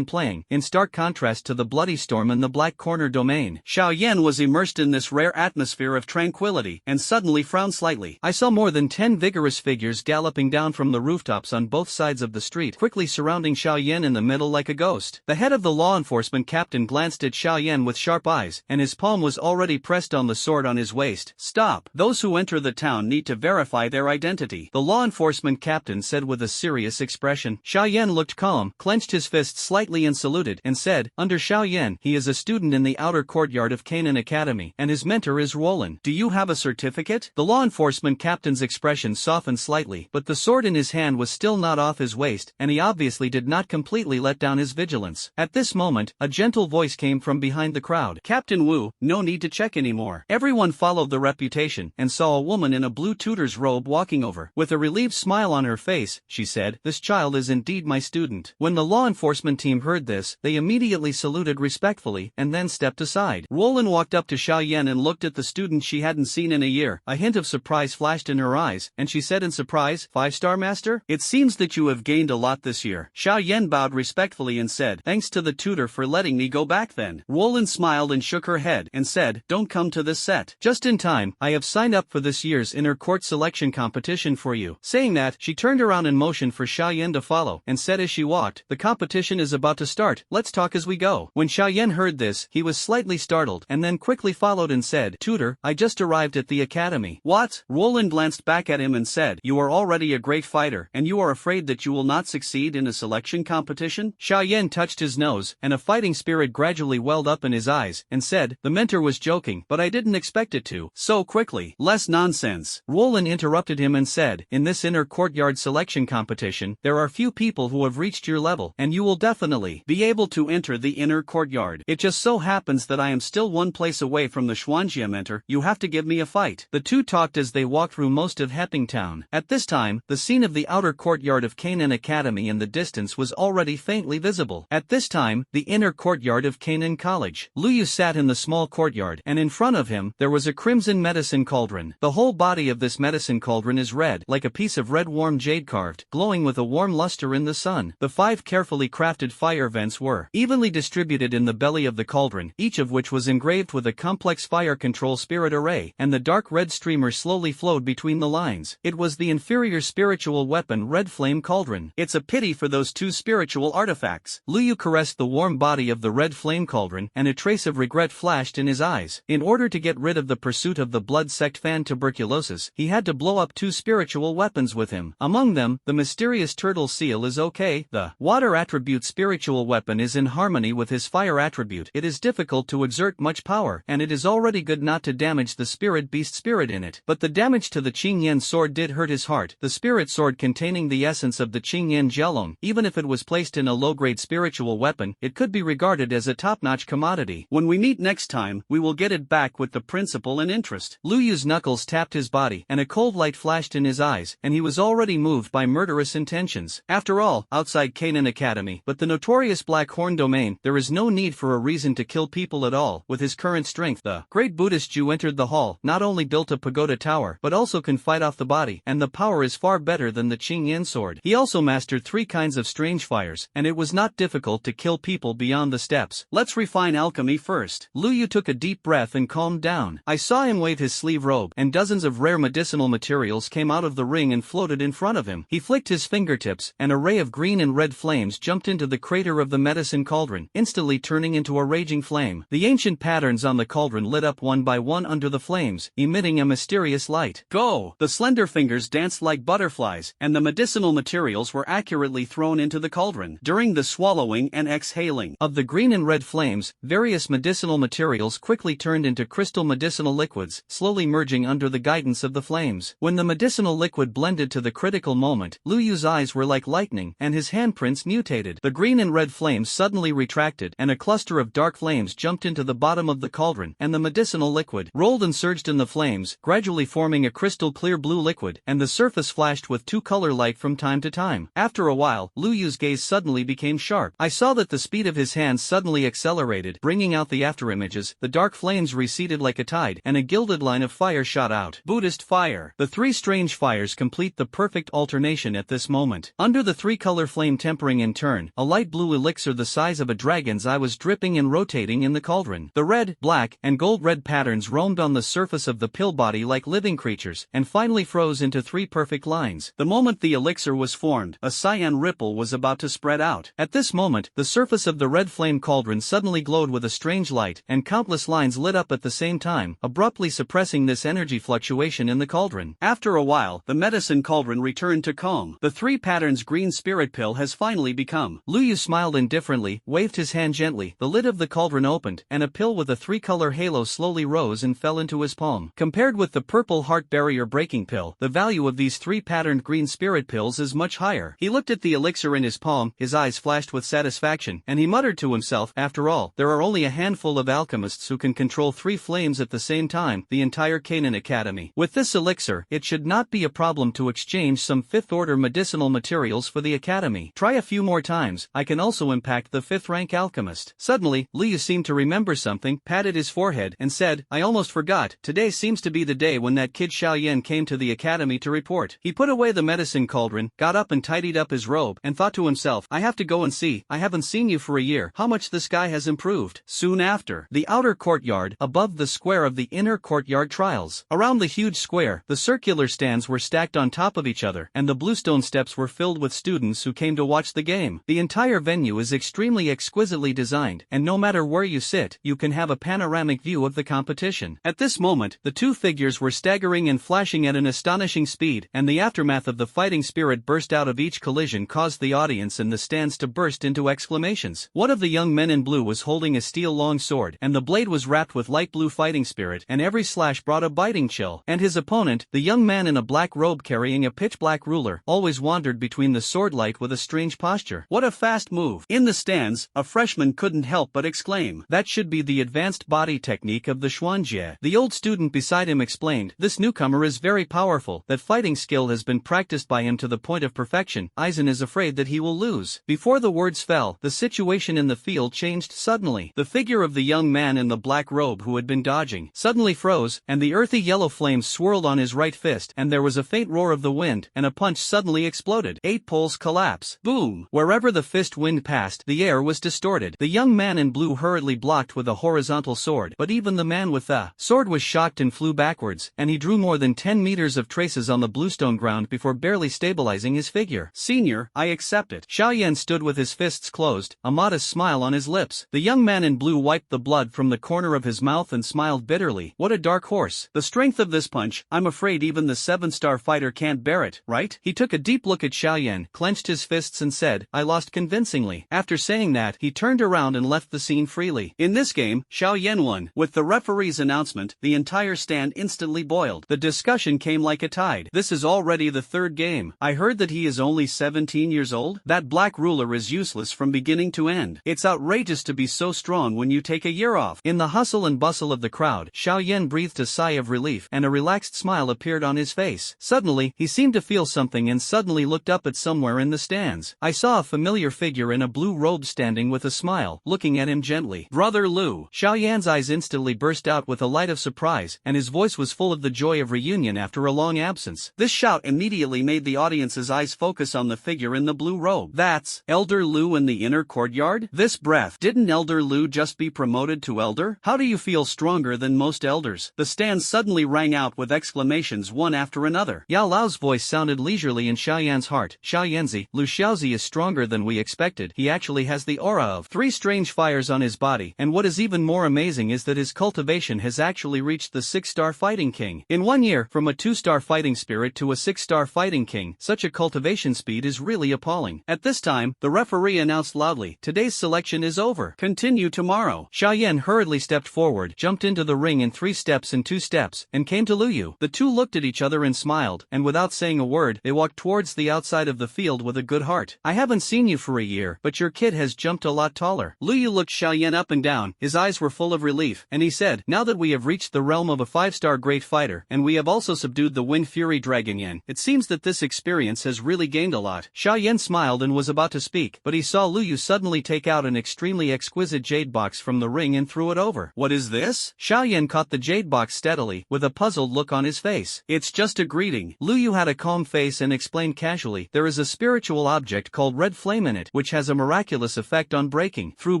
in stark contrast to the bloody storm in the Black Corner domain. Xiaoyan was immersed in this rare atmosphere of tranquility, and suddenly frowned slightly. I saw more than 10 vigorous figures galloping down from the rooftops on both sides of the street, quickly surrounding Xiaoyan in the middle like a ghost. The head of the law enforcement captain glanced at Xiaoyan with sharp eyes, and his palm was already pressed on the sword on his waist. "Stop. Those who enter the town need to verify their identity," the law enforcement captain said with a serious expression. Xiaoyan looked calm, clenched his fists slightly and saluted, and said, "Under Xiaoyan, he is a student in the outer courtyard of Canaan Academy, and his mentor is Roland. Do you have a certificate?" The law enforcement captain's expression softened slightly, but the sword in his hand was still not off his waist, and he obviously did not completely let down his vigilance. At this moment, a gentle voice came from behind the crowd. "Captain Wu, no need to check anymore." Everyone followed the reputation, and saw a woman in a blue tutor's robe walking over. With a relieved smile on her face, she said, "This child is indeed my student." When the law enforcement team heard this, they immediately saluted respectfully, and then stepped aside. Roland walked up to Xiaoyan and looked at the student she hadn't seen in a year. A hint of surprise flashed in her eyes, and she said in surprise, "Five-star master? It seems that you have gained a lot this year." Xiaoyan bowed respectfully and said, "Thanks to the tutor for letting me go back then." Roland smiled and shook her head, and said, "Don't come to this set. Just in time, I have signed up for this year's inner court selection competition for you." Saying that, she turned around and motioned for Xiaoyan to follow, and said as she walked, "The competition is about to start, let's talk as we go." When Xiaoyan heard this, he was slightly startled, and then quickly followed and said, "Tutor, I just arrived at the academy." "What?" Roland glanced back at him and said, "You are already a great fighter, and you are afraid that you will not succeed in a selection competition?" Xiaoyan touched his nose, and a fighting spirit gradually welled up in his eyes, and said, "The mentor was joking, but I didn't expect it to. So quickly." "Less nonsense." Roland interrupted him and said, "In this inner courtyard selection competition, there are few people who have reached your level, and you will definitely be able to enter the inner courtyard. It just so happens that I am still one place away from the Xuanjia mentor. You have to give me a fight." The two talked as they walked through most of Hepping Town. At this time, the scene of the outer courtyard of Canaan Academy in the distance was already faintly visible. At this time, the inner courtyard of Canaan College. Luyu sat in the small courtyard, and in front of him, there was a crimson medicine cauldron. The whole body of this medicine cauldron is red, like a piece of red warm jade carved, glowing with a warm luster in the sun. The 5 carefully crafted fire vents were evenly distributed in the belly of the cauldron, each of which was engraved with a complex fire control spirit array, and the dark red streamer slowly flowed between the lines. It was the inferior spiritual weapon Red Flame Cauldron. "It's a pity for those 2 spiritual artifacts." Luyu caressed the warm body of the Red Flame Cauldron, and a trace of regret flashed in his eyes. In order to get rid of the pursuit of the blood sect fan tuberculosis, he had to blow up 2 spiritual weapons with him. Among them, the mysterious turtle seal is okay. The water attribute spiritual weapon is in harmony with his fire attribute. It is difficult to exert much power, and it is already good not to damage the spirit beast spirit in it. But the damage to the Qingyan sword did hurt his heart. The spirit sword containing the essence of the Qingyan Jialong, even if it was placed in a low-grade spiritual weapon, it could be regarded as a top-notch commodity. "When we meet next time, we will get it back with the principal and interest." Luyu's knuckles tapped his body, and a cold light flashed in his eyes, and he was already moved by murderous intentions. After all, outside Canaan Academy, but the notorious Black Horn domain, there is no need for a reason to kill people at all. With his current strength, the great Buddhist Jew entered the hall, not only built a pagoda tower, but also can fight off the body, and the power is far better than the Qingyan sword. He also mastered 3 kinds of strange fires, and it was not difficult to kill people beyond the steps. "Let's refine alchemy first." Luyu took a deep breath and calmed down. I saw him wave his sleeve robe, and dozens of rare medicinal materials came out of the ring and floated in front of him. He flicked his fingertips, and a ray of green and red flames jumped into the crater of of the medicine cauldron, instantly turning into a raging flame. The ancient patterns on the cauldron lit up one by one under the flames, emitting a mysterious light. Go! The slender fingers danced like butterflies, and the medicinal materials were accurately thrown into the cauldron. During the swallowing and exhaling of the green and red flames, various medicinal materials quickly turned into crystal medicinal liquids, slowly merging under the guidance of the flames. When the medicinal liquid blended to the critical moment, Lu Yu's eyes were like lightning, and his handprints mutated. The green and red flames suddenly retracted, and a cluster of dark flames jumped into the bottom of the cauldron, and the medicinal liquid rolled and surged in the flames, gradually forming a crystal clear blue liquid, and the surface flashed with two-color light from time to time. After a while, Lu Yu's gaze suddenly became sharp. I saw that the speed of his hands suddenly accelerated, bringing out the afterimages. The dark flames receded like a tide, and a gilded line of fire shot out. Buddhist fire. The three strange fires complete the perfect alternation at this moment. Under the three-color flame tempering in turn, a light blue elixir the size of a dragon's eye was dripping and rotating in the cauldron. The red, black, and gold-red patterns roamed on the surface of the pill body like living creatures, and finally froze into three perfect lines. The moment the elixir was formed, a cyan ripple was about to spread out. At this moment, the surface of the red flame cauldron suddenly glowed with a strange light, and countless lines lit up at the same time, abruptly suppressing this energy fluctuation in the cauldron. After a while, the medicine cauldron returned to calm. The three patterns green spirit pill has finally become. Lu Yu smiled indifferently, waved his hand gently, the lid of the cauldron opened, and a pill with a three-color halo slowly rose and fell into his palm. Compared with the purple heart barrier breaking pill, the value of these three patterned green spirit pills is much higher. He looked at the elixir in his palm, his eyes flashed with satisfaction, and he muttered to himself, after all, there are only a handful of alchemists who can control three flames at the same time, the entire Canaan Academy. With this elixir, it should not be a problem to exchange some fifth-order medicinal materials for the Academy. Try a few more times, I can also impact the fifth-rank alchemist. Suddenly, Lu Yu seemed to remember something, patted his forehead, and said, I almost forgot, today seems to be the day when that kid Xiaoyan came to the Academy to report. He put away the medicine cauldron, got up and tidied up his robe, and thought to himself, I have to go and see, I haven't seen you for a year, how much this guy has improved. Soon after, the outer courtyard, above the square of the inner courtyard trials. Around the huge square, the circular stands were stacked on top of each other, and the bluestone steps were filled with students who came to watch the game. The entire venue is extremely exquisitely designed, and no matter where you sit, you can have a panoramic view of the competition. At this moment, the two figures were staggering and flashing at an astonishing speed, and the aftermath of the fighting spirit burst out of each collision caused the audience in the stands to burst into exclamations. One of the young men in blue was holding a steel long sword, and the blade was wrapped with light blue fighting spirit, and every slash brought a biting chill. And his opponent, the young man in a black robe carrying a pitch-black ruler, always wandered between the sword light with a strange posture. What a fast move! In the stands, a freshman couldn't help but exclaim, that should be the advanced body technique of the Xuanjie. The old student beside him explained, this newcomer is very powerful, that fighting skill has been practiced by him to the point of perfection. Aizen is afraid that he will lose. Before the words fell, the situation in the field changed suddenly. The figure of the young man in the black robe who had been dodging suddenly froze, and the earthy yellow flames swirled on his right fist, and there was a faint roar of the wind, and a punch suddenly exploded. 8 poles collapse. Boom! Wherever the fist wind passed, the air was distorted. The young man in blue hurriedly blocked with a horizontal sword, but even the man with the sword was shocked and flew backwards, and he drew more than 10 meters of traces on the bluestone ground before barely stabilizing his figure. Senior, I accept it. Xiaoyan stood with his fists closed, a modest smile on his lips. The young man in blue wiped the blood from the corner of his mouth and smiled bitterly. What a dark horse. The strength of this punch, I'm afraid even the 7-star fighter can't bear it, right? He took a deep look at Xiaoyan, clenched his fists and said, I lost convincingly. After saying that, he turned around and left the scene freely. In this game, Xiaoyan won. With the referee's announcement, the entire stand instantly boiled. The discussion came like a tide. This is already the third game. I heard that he is only 17 years old? That black ruler is useless from beginning to end. It's outrageous to be so strong when you take a year off. In the hustle and bustle of the crowd, Xiaoyan breathed a sigh of relief, and a relaxed smile appeared on his face. Suddenly, he seemed to feel something and suddenly looked up at somewhere in the stands. I saw a familiar figure in a blue robe standing with a smile, looking at him gently. Brother Lu. Xiaoyan's eyes instantly burst out with a light of surprise, and his voice was full of the joy of reunion after a long absence. This shout immediately made the audience's eyes focus on the figure in the blue robe. That's Elder Lu in the inner courtyard? This breath. Didn't Elder Lu just be promoted to elder? How do you feel stronger than most elders? The stand suddenly rang out with exclamations one after another. Yao Lao's voice sounded leisurely in Xiaoyan's heart. Xiaoyanzi, Lu Xiaozi is stronger than we expected. expected. He actually has the aura of 3 strange fires on his body, and what is even more amazing is that his cultivation has actually reached the 6-star fighting king. In 1 year, from a 2-star fighting spirit to a 6-star fighting king, such a cultivation speed is really appalling. At this time, the referee announced loudly, "Today's selection is over. Continue tomorrow." Xiaoyan hurriedly stepped forward, jumped into the ring in 3 steps and 2 steps, and came to Luyu. The two looked at each other and smiled, and without saying a word, they walked towards the outside of the field with a good heart. "I haven't seen you for a year, but your kid has jumped a lot taller." Luyu looked Xiaoyan up and down, his eyes were full of relief, and he said, "Now that we have reached the realm of a 5-star great fighter, and we have also subdued the Wind Fury Dragon Yen, it seems that this experience has really gained a lot." Xiaoyan smiled and was about to speak, but he saw Luyu suddenly take out an extremely exquisite jade box from the ring and threw it over. "What is this?" Xiaoyan caught the jade box steadily, with a puzzled look on his face. "It's just a greeting." Luyu had a calm face and explained casually, "There is a spiritual object called red flame in it, which has a miraculous effect on breaking through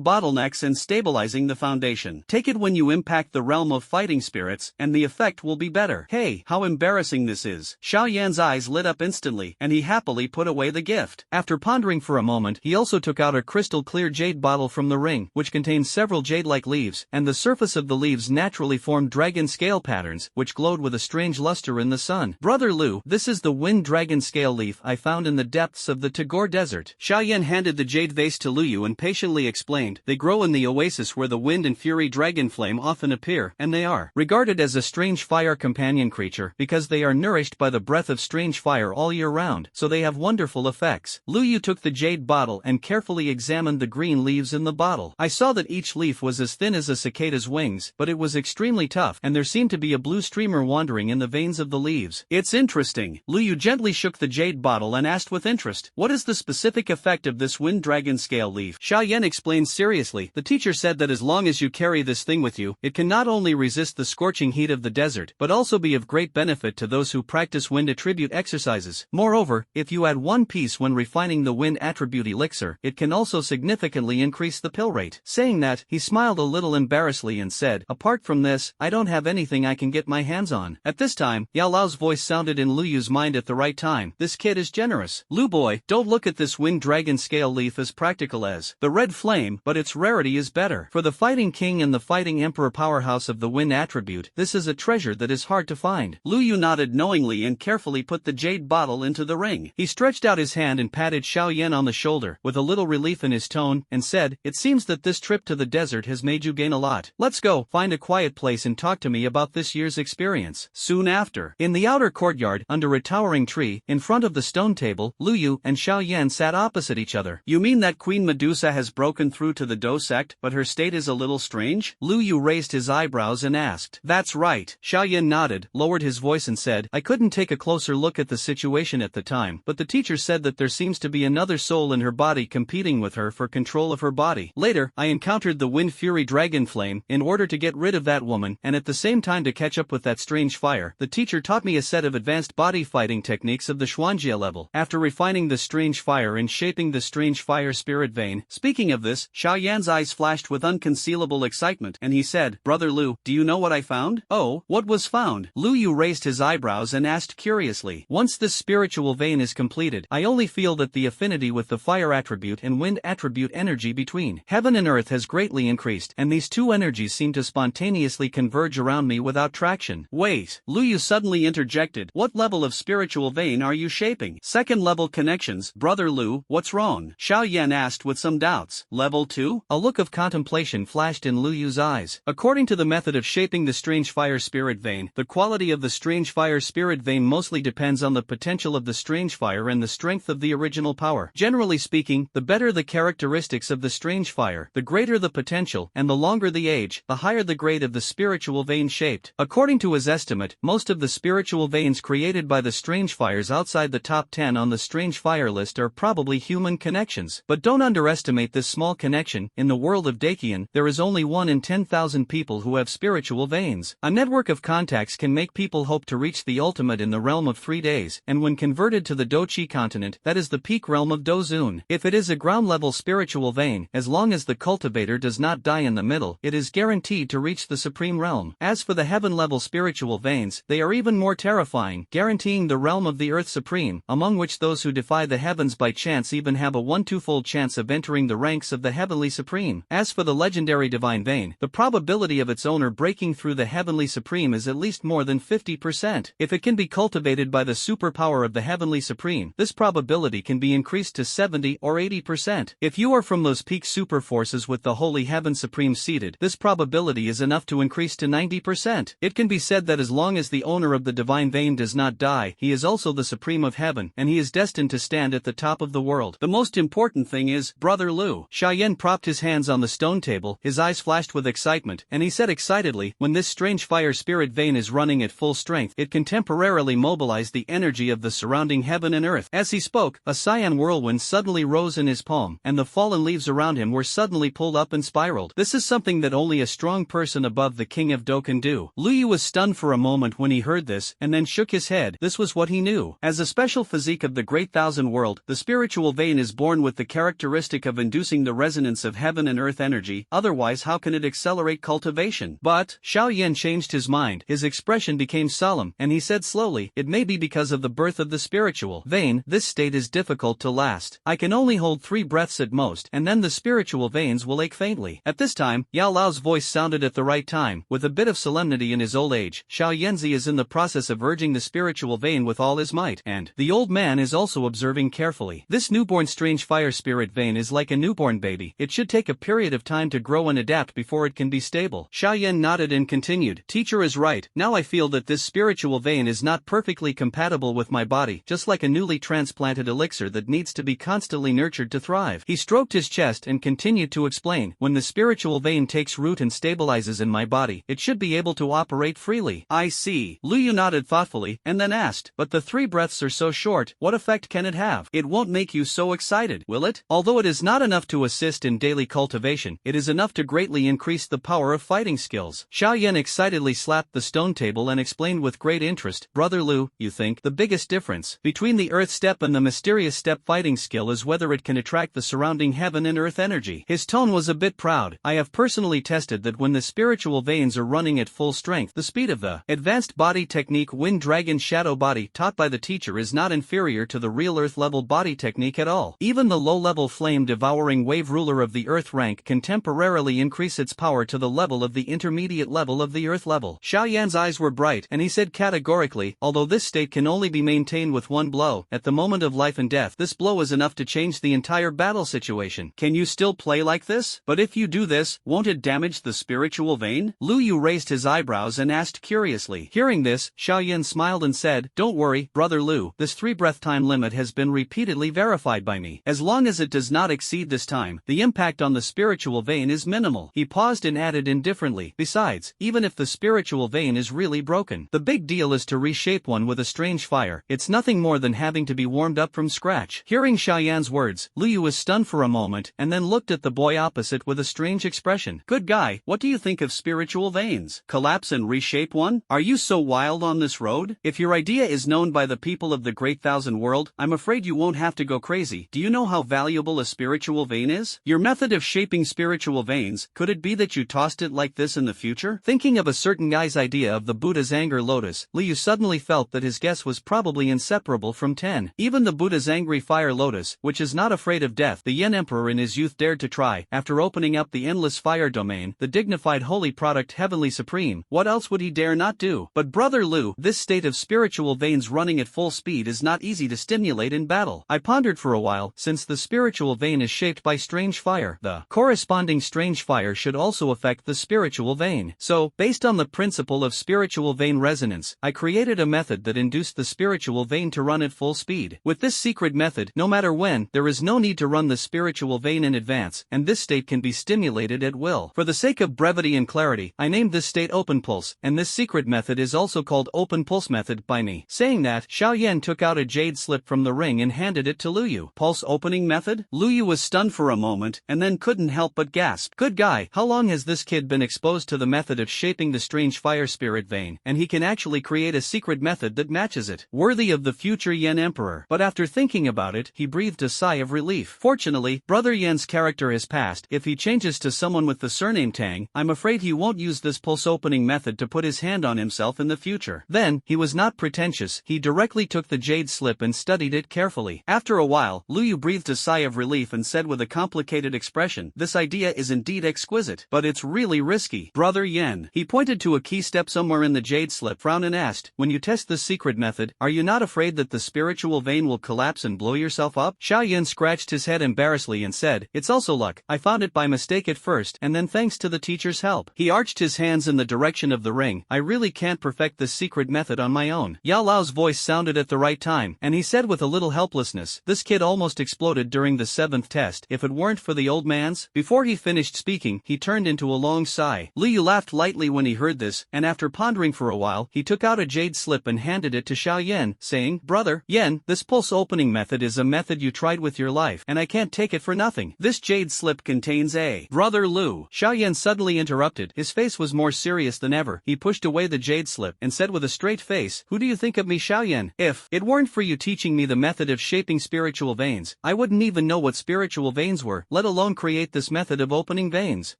bottlenecks and stabilizing the foundation. Take it when you impact the realm of fighting spirits, and the effect will be better." "Hey, how embarrassing this is." Xiaoyan's eyes lit up instantly, and he happily put away the gift. After pondering for a moment, he also took out a crystal clear jade bottle from the ring, which contained several jade-like leaves, and the surface of the leaves naturally formed dragon scale patterns, which glowed with a strange luster in the sun. "Brother Lu, this is the wind dragon scale leaf I found in the depths of the Tagore Desert." Xiaoyan handed the jade vase to Luyu and patiently explained, "They grow in the oasis where the wind and fury dragon flame often appear, and they are regarded as a strange fire companion creature because they are nourished by the breath of strange fire all year round, so they have wonderful effects." Luyu took the jade bottle and carefully examined the green leaves in the bottle. "I saw that each leaf was as thin as a cicada's wings, but it was extremely tough, and there seemed to be a blue streamer wandering in the veins of the leaves." "It's interesting." Luyu gently shook the jade bottle and asked with interest, "What is the specific effect of this wind dragon scale leaf?" Xiaoyan explained seriously, "The teacher said that as long as you carry this thing with you, it can not only resist the scorching heat of the desert, but also be of great benefit to those who practice wind attribute exercises. Moreover, if you add 1 piece when refining the wind attribute elixir, it can also significantly increase the pill rate." Saying that, he smiled a little embarrassedly and said, "Apart from this, I don't have anything I can get my hands on." At this time, Yao Lao's voice sounded in Luyu's mind at the right time. "This kid is generous. Lu boy, don't look at this wind dragon scale leaf as practical as the red flame, but its rarity is better. For the fighting king and the fighting emperor powerhouse of the wind attribute, this is a treasure that is hard to find." Luyu nodded knowingly and carefully put the jade bottle into the ring. He stretched out his hand and patted Xiaoyan on the shoulder, with a little relief in his tone, and said, "It seems that this trip to the desert has made you gain a lot. Let's go, find a quiet place and talk to me about this year's experience." Soon after, in the outer courtyard, under a towering tree, in front of the stone table, Luyu and Xiaoyan sat opposite each other. "You mean that Queen Medusa has broken through to the Do sect, but her state is a little strange?" Luyu raised his eyebrows and asked. "That's right." Xiaoyan nodded, lowered his voice and said, "I couldn't take a closer look at the situation at the time, but the teacher said that there seems to be another soul in her body competing with her for control of her body. Later, I encountered the Wind Fury Dragon Flame in order to get rid of that woman, and at the same time to catch up with that strange fire. The teacher taught me a set of advanced body fighting techniques of the Xuanjia level. After refining the strange fire and shaping the strange fire spirit vein." Speaking of this, Xiaoyan's eyes flashed with unconcealable excitement, and he said, "Brother Lu, do you know what I found?" "Oh, what was found?" Luyu raised his eyebrows and asked curiously. "Once this spiritual vein is completed, I only feel that the affinity with the fire attribute and wind attribute energy between heaven and earth has greatly increased, and these two energies seem to spontaneously converge around me without traction." "Wait," Luyu suddenly interjected, "what level of spiritual vein are you shaping?" "Second level connections." "Brother Lu, what's wrong?" Xiaoyan asked with some doubts. "Level 2? A look of contemplation flashed in Luyu's eyes. "According to the method of shaping the strange fire spirit vein, the quality of the strange fire spirit vein mostly depends on the potential of the strange fire and the strength of the original power. Generally speaking, the better the characteristics of the strange fire, the greater the potential, and the longer the age, the higher the grade of the spiritual vein shaped." According to his estimate, most of the spiritual veins created by the strange fires outside the top 10 on the strange fire list are probably human connections. But don't underestimate this small connection. In the world of Dakian, there is only 1 in 10,000 people who have spiritual veins. A network of contacts can make people hope to reach the ultimate in the realm of 3 days, and when converted to the Dochi continent, that is the peak realm of Dozun. If it is a ground-level spiritual vein, as long as the cultivator does not die in the middle, it is guaranteed to reach the supreme realm. As for the heaven-level spiritual veins, they are even more terrifying, guaranteeing the realm of the earth supreme, among which those who defy the heavens by chance even have a 1-2 twofold chance of entering the ranks of the Heavenly Supreme. As for the legendary Divine Vein, the probability of its owner breaking through the Heavenly Supreme is at least more than 50%. If it can be cultivated by the superpower of the Heavenly Supreme, this probability can be increased to 70 or 80%. If you are from those peak super forces with the Holy Heaven Supreme seated, this probability is enough to increase to 90%. It can be said that as long as the owner of the Divine Vein does not die, he is also the Supreme of Heaven, and he is destined to stand at the top of the world. The most important thing is, Brother Lu. Xiaoyan propped his hands on the stone table, his eyes flashed with excitement, and he said excitedly, when this strange fire spirit vein is running at full strength, it can temporarily mobilize the energy of the surrounding heaven and earth. As he spoke, a cyan whirlwind suddenly rose in his palm, and the fallen leaves around him were suddenly pulled up and spiraled. This is something that only a strong person above the King of Do can do. Lu Yu was stunned for a moment when he heard this, and then shook his head. This was what he knew. As a special physique of the Great Thousand World, the spiritual vein is born with the characteristic of inducing the resonance of heaven and earth energy, otherwise how can it accelerate cultivation? But, Xiaoyan changed his mind, his expression became solemn, and he said slowly, it may be because of the birth of the spiritual vein, this state is difficult to last. I can only hold 3 breaths at most, and then the spiritual veins will ache faintly. At this time, Yao Lao's voice sounded at the right time, with a bit of solemnity in his old age. Xiaoyanzi is in the process of urging the spiritual vein with all his might, and the old man is also observing carefully. This newborn strange fire spirit vein is like a newborn baby. It should take a period of time to grow and adapt before it can be stable. Xiaoyan nodded and continued, teacher is right, now I feel that this spiritual vein is not perfectly compatible with my body, just like a newly transplanted elixir that needs to be constantly nurtured to thrive. He stroked his chest and continued to explain, when the spiritual vein takes root and stabilizes in my body, it should be able to operate freely. I see. Lu Yu nodded thoughtfully, and then asked, but the 3 breaths are so short, what effect can it have? It won't make you so excited, will it? Although it is not enough to assist in daily cultivation, it is enough to greatly increase the power of fighting skills. Xiaoyan excitedly slapped the stone table and explained with great interest, Brother Lu, you think, the biggest difference between the earth step and the mysterious step fighting skill is whether it can attract the surrounding heaven and earth energy. His tone was a bit proud. I have personally tested that when the spiritual veins are running at full strength, the speed of the advanced body technique Wind Dragon Shadow Body taught by the teacher is not inferior to the real earth level body technique at all. Even the low-level flame devouring wave ruler of the earth rank can temporarily increase its power to the level of the intermediate level of the earth level. Xiaoyan's eyes were bright, and he said categorically, although this state can only be maintained with one blow, at the moment of life and death, this blow is enough to change the entire battle situation. Can you still play like this? But if you do this, won't it damage the spiritual vein? Lu Yu raised his eyebrows and asked curiously. Hearing this, Xiaoyan smiled and said, don't worry, Brother Lu, this 3 breath time limit has been repeatedly verified by me. As long as it does not exceed this time, the impact on the spiritual vein is minimal. He paused and added indifferently, besides, even if the spiritual vein is really broken, the big deal is to reshape one with a strange fire. It's nothing more than having to be warmed up from scratch. Hearing Xiaoyan's words, Lu Yu was stunned for a moment, and then looked at the boy opposite with a strange expression. Good guy, what do you think of spiritual veins? Collapse and reshape one? Are you so wild on this road? If your idea is known by the people of the Great Thousand World, I'm afraid you won't have to go crazy. Do you know how valuable a spiritual vein is? Your method of shaping spiritual veins, could it be that you tossed it like this in the future? Thinking of a certain guy's idea of the Buddha's anger lotus, Lu Yu suddenly felt that his guess was probably inseparable from 10. Even the Buddha's angry fire lotus, which is not afraid of death, the Yen Emperor in his youth dared to try, after opening up the endless fire domain, the dignified holy product Heavenly Supreme, what else would he dare not do? But Brother Lu, this state of spiritual veins running at full speed is not easy to stimulate in battle. I pondered for a while, since the spiritual vein is shaped by strange fire, the corresponding strange fire should also affect the spiritual vein. So, based on the principle of spiritual vein resonance, I created a method that induced the spiritual vein to run at full speed. With this secret method, no matter when, there is no need to run the spiritual vein in advance, and this state can be stimulated at will. For the sake of brevity and clarity, I named this state Open Pulse, and this secret method is also called Open Pulse Method by me. Saying that, Xiaoyan took out a jade slip from the ring and handed it to Lu Yu. Pulse opening method? Lu Yu was stunned for a moment, and then couldn't help but gasp. Good guy, how long has this kid been exposed to the method of shaping the strange fire spirit vein, and he can actually create a secret method that matches it. Worthy of the future Yen Emperor. But after thinking about it, he breathed a sigh of relief. Fortunately, Brother Yen's character has passed. If he changes to someone with the surname Tang, I'm afraid he won't use this pulse opening method to put his hand on himself in the future. Then, he was not pretentious, he directly took the jade slip and studied it carefully. After a while, Lu Yu breathed raised a sigh of relief and said with a complicated expression, "This idea is indeed exquisite, but it's really risky." Brother Yen. He pointed to a key step somewhere in the jade slip, frowned and asked, "When you test this secret method, are you not afraid that the spiritual vein will collapse and blow yourself up?" Xiao Yen scratched his head embarrassedly and said, "It's also luck. I found it by mistake at first and then thanks to the teacher's help." He arched his hands in the direction of the ring. "I really can't perfect this secret method on my own." Yao Lao's voice sounded at the right time, and he said with a little helplessness, "This kid almost exploded during the 7th test. If it weren't for the old man's..." Before he finished speaking, he turned into a long sigh. Lu Yu laughed lightly when he heard this, and after pondering for a while, he took out a jade slip and handed it to Xiao Yen, saying, "Brother Yen, this pulse opening method is a method you tried with your life, and I can't take it for nothing. This jade slip contains a..." "Brother Lu," Xiao Yen suddenly interrupted. His face was more serious than ever. He pushed away the jade slip and said with a straight face, "Who do you think of me, Xiao Yen? If it weren't for you teaching me the method of shaping spiritual veins, I wouldn't even know what spiritual veins were, let alone create this method of opening veins."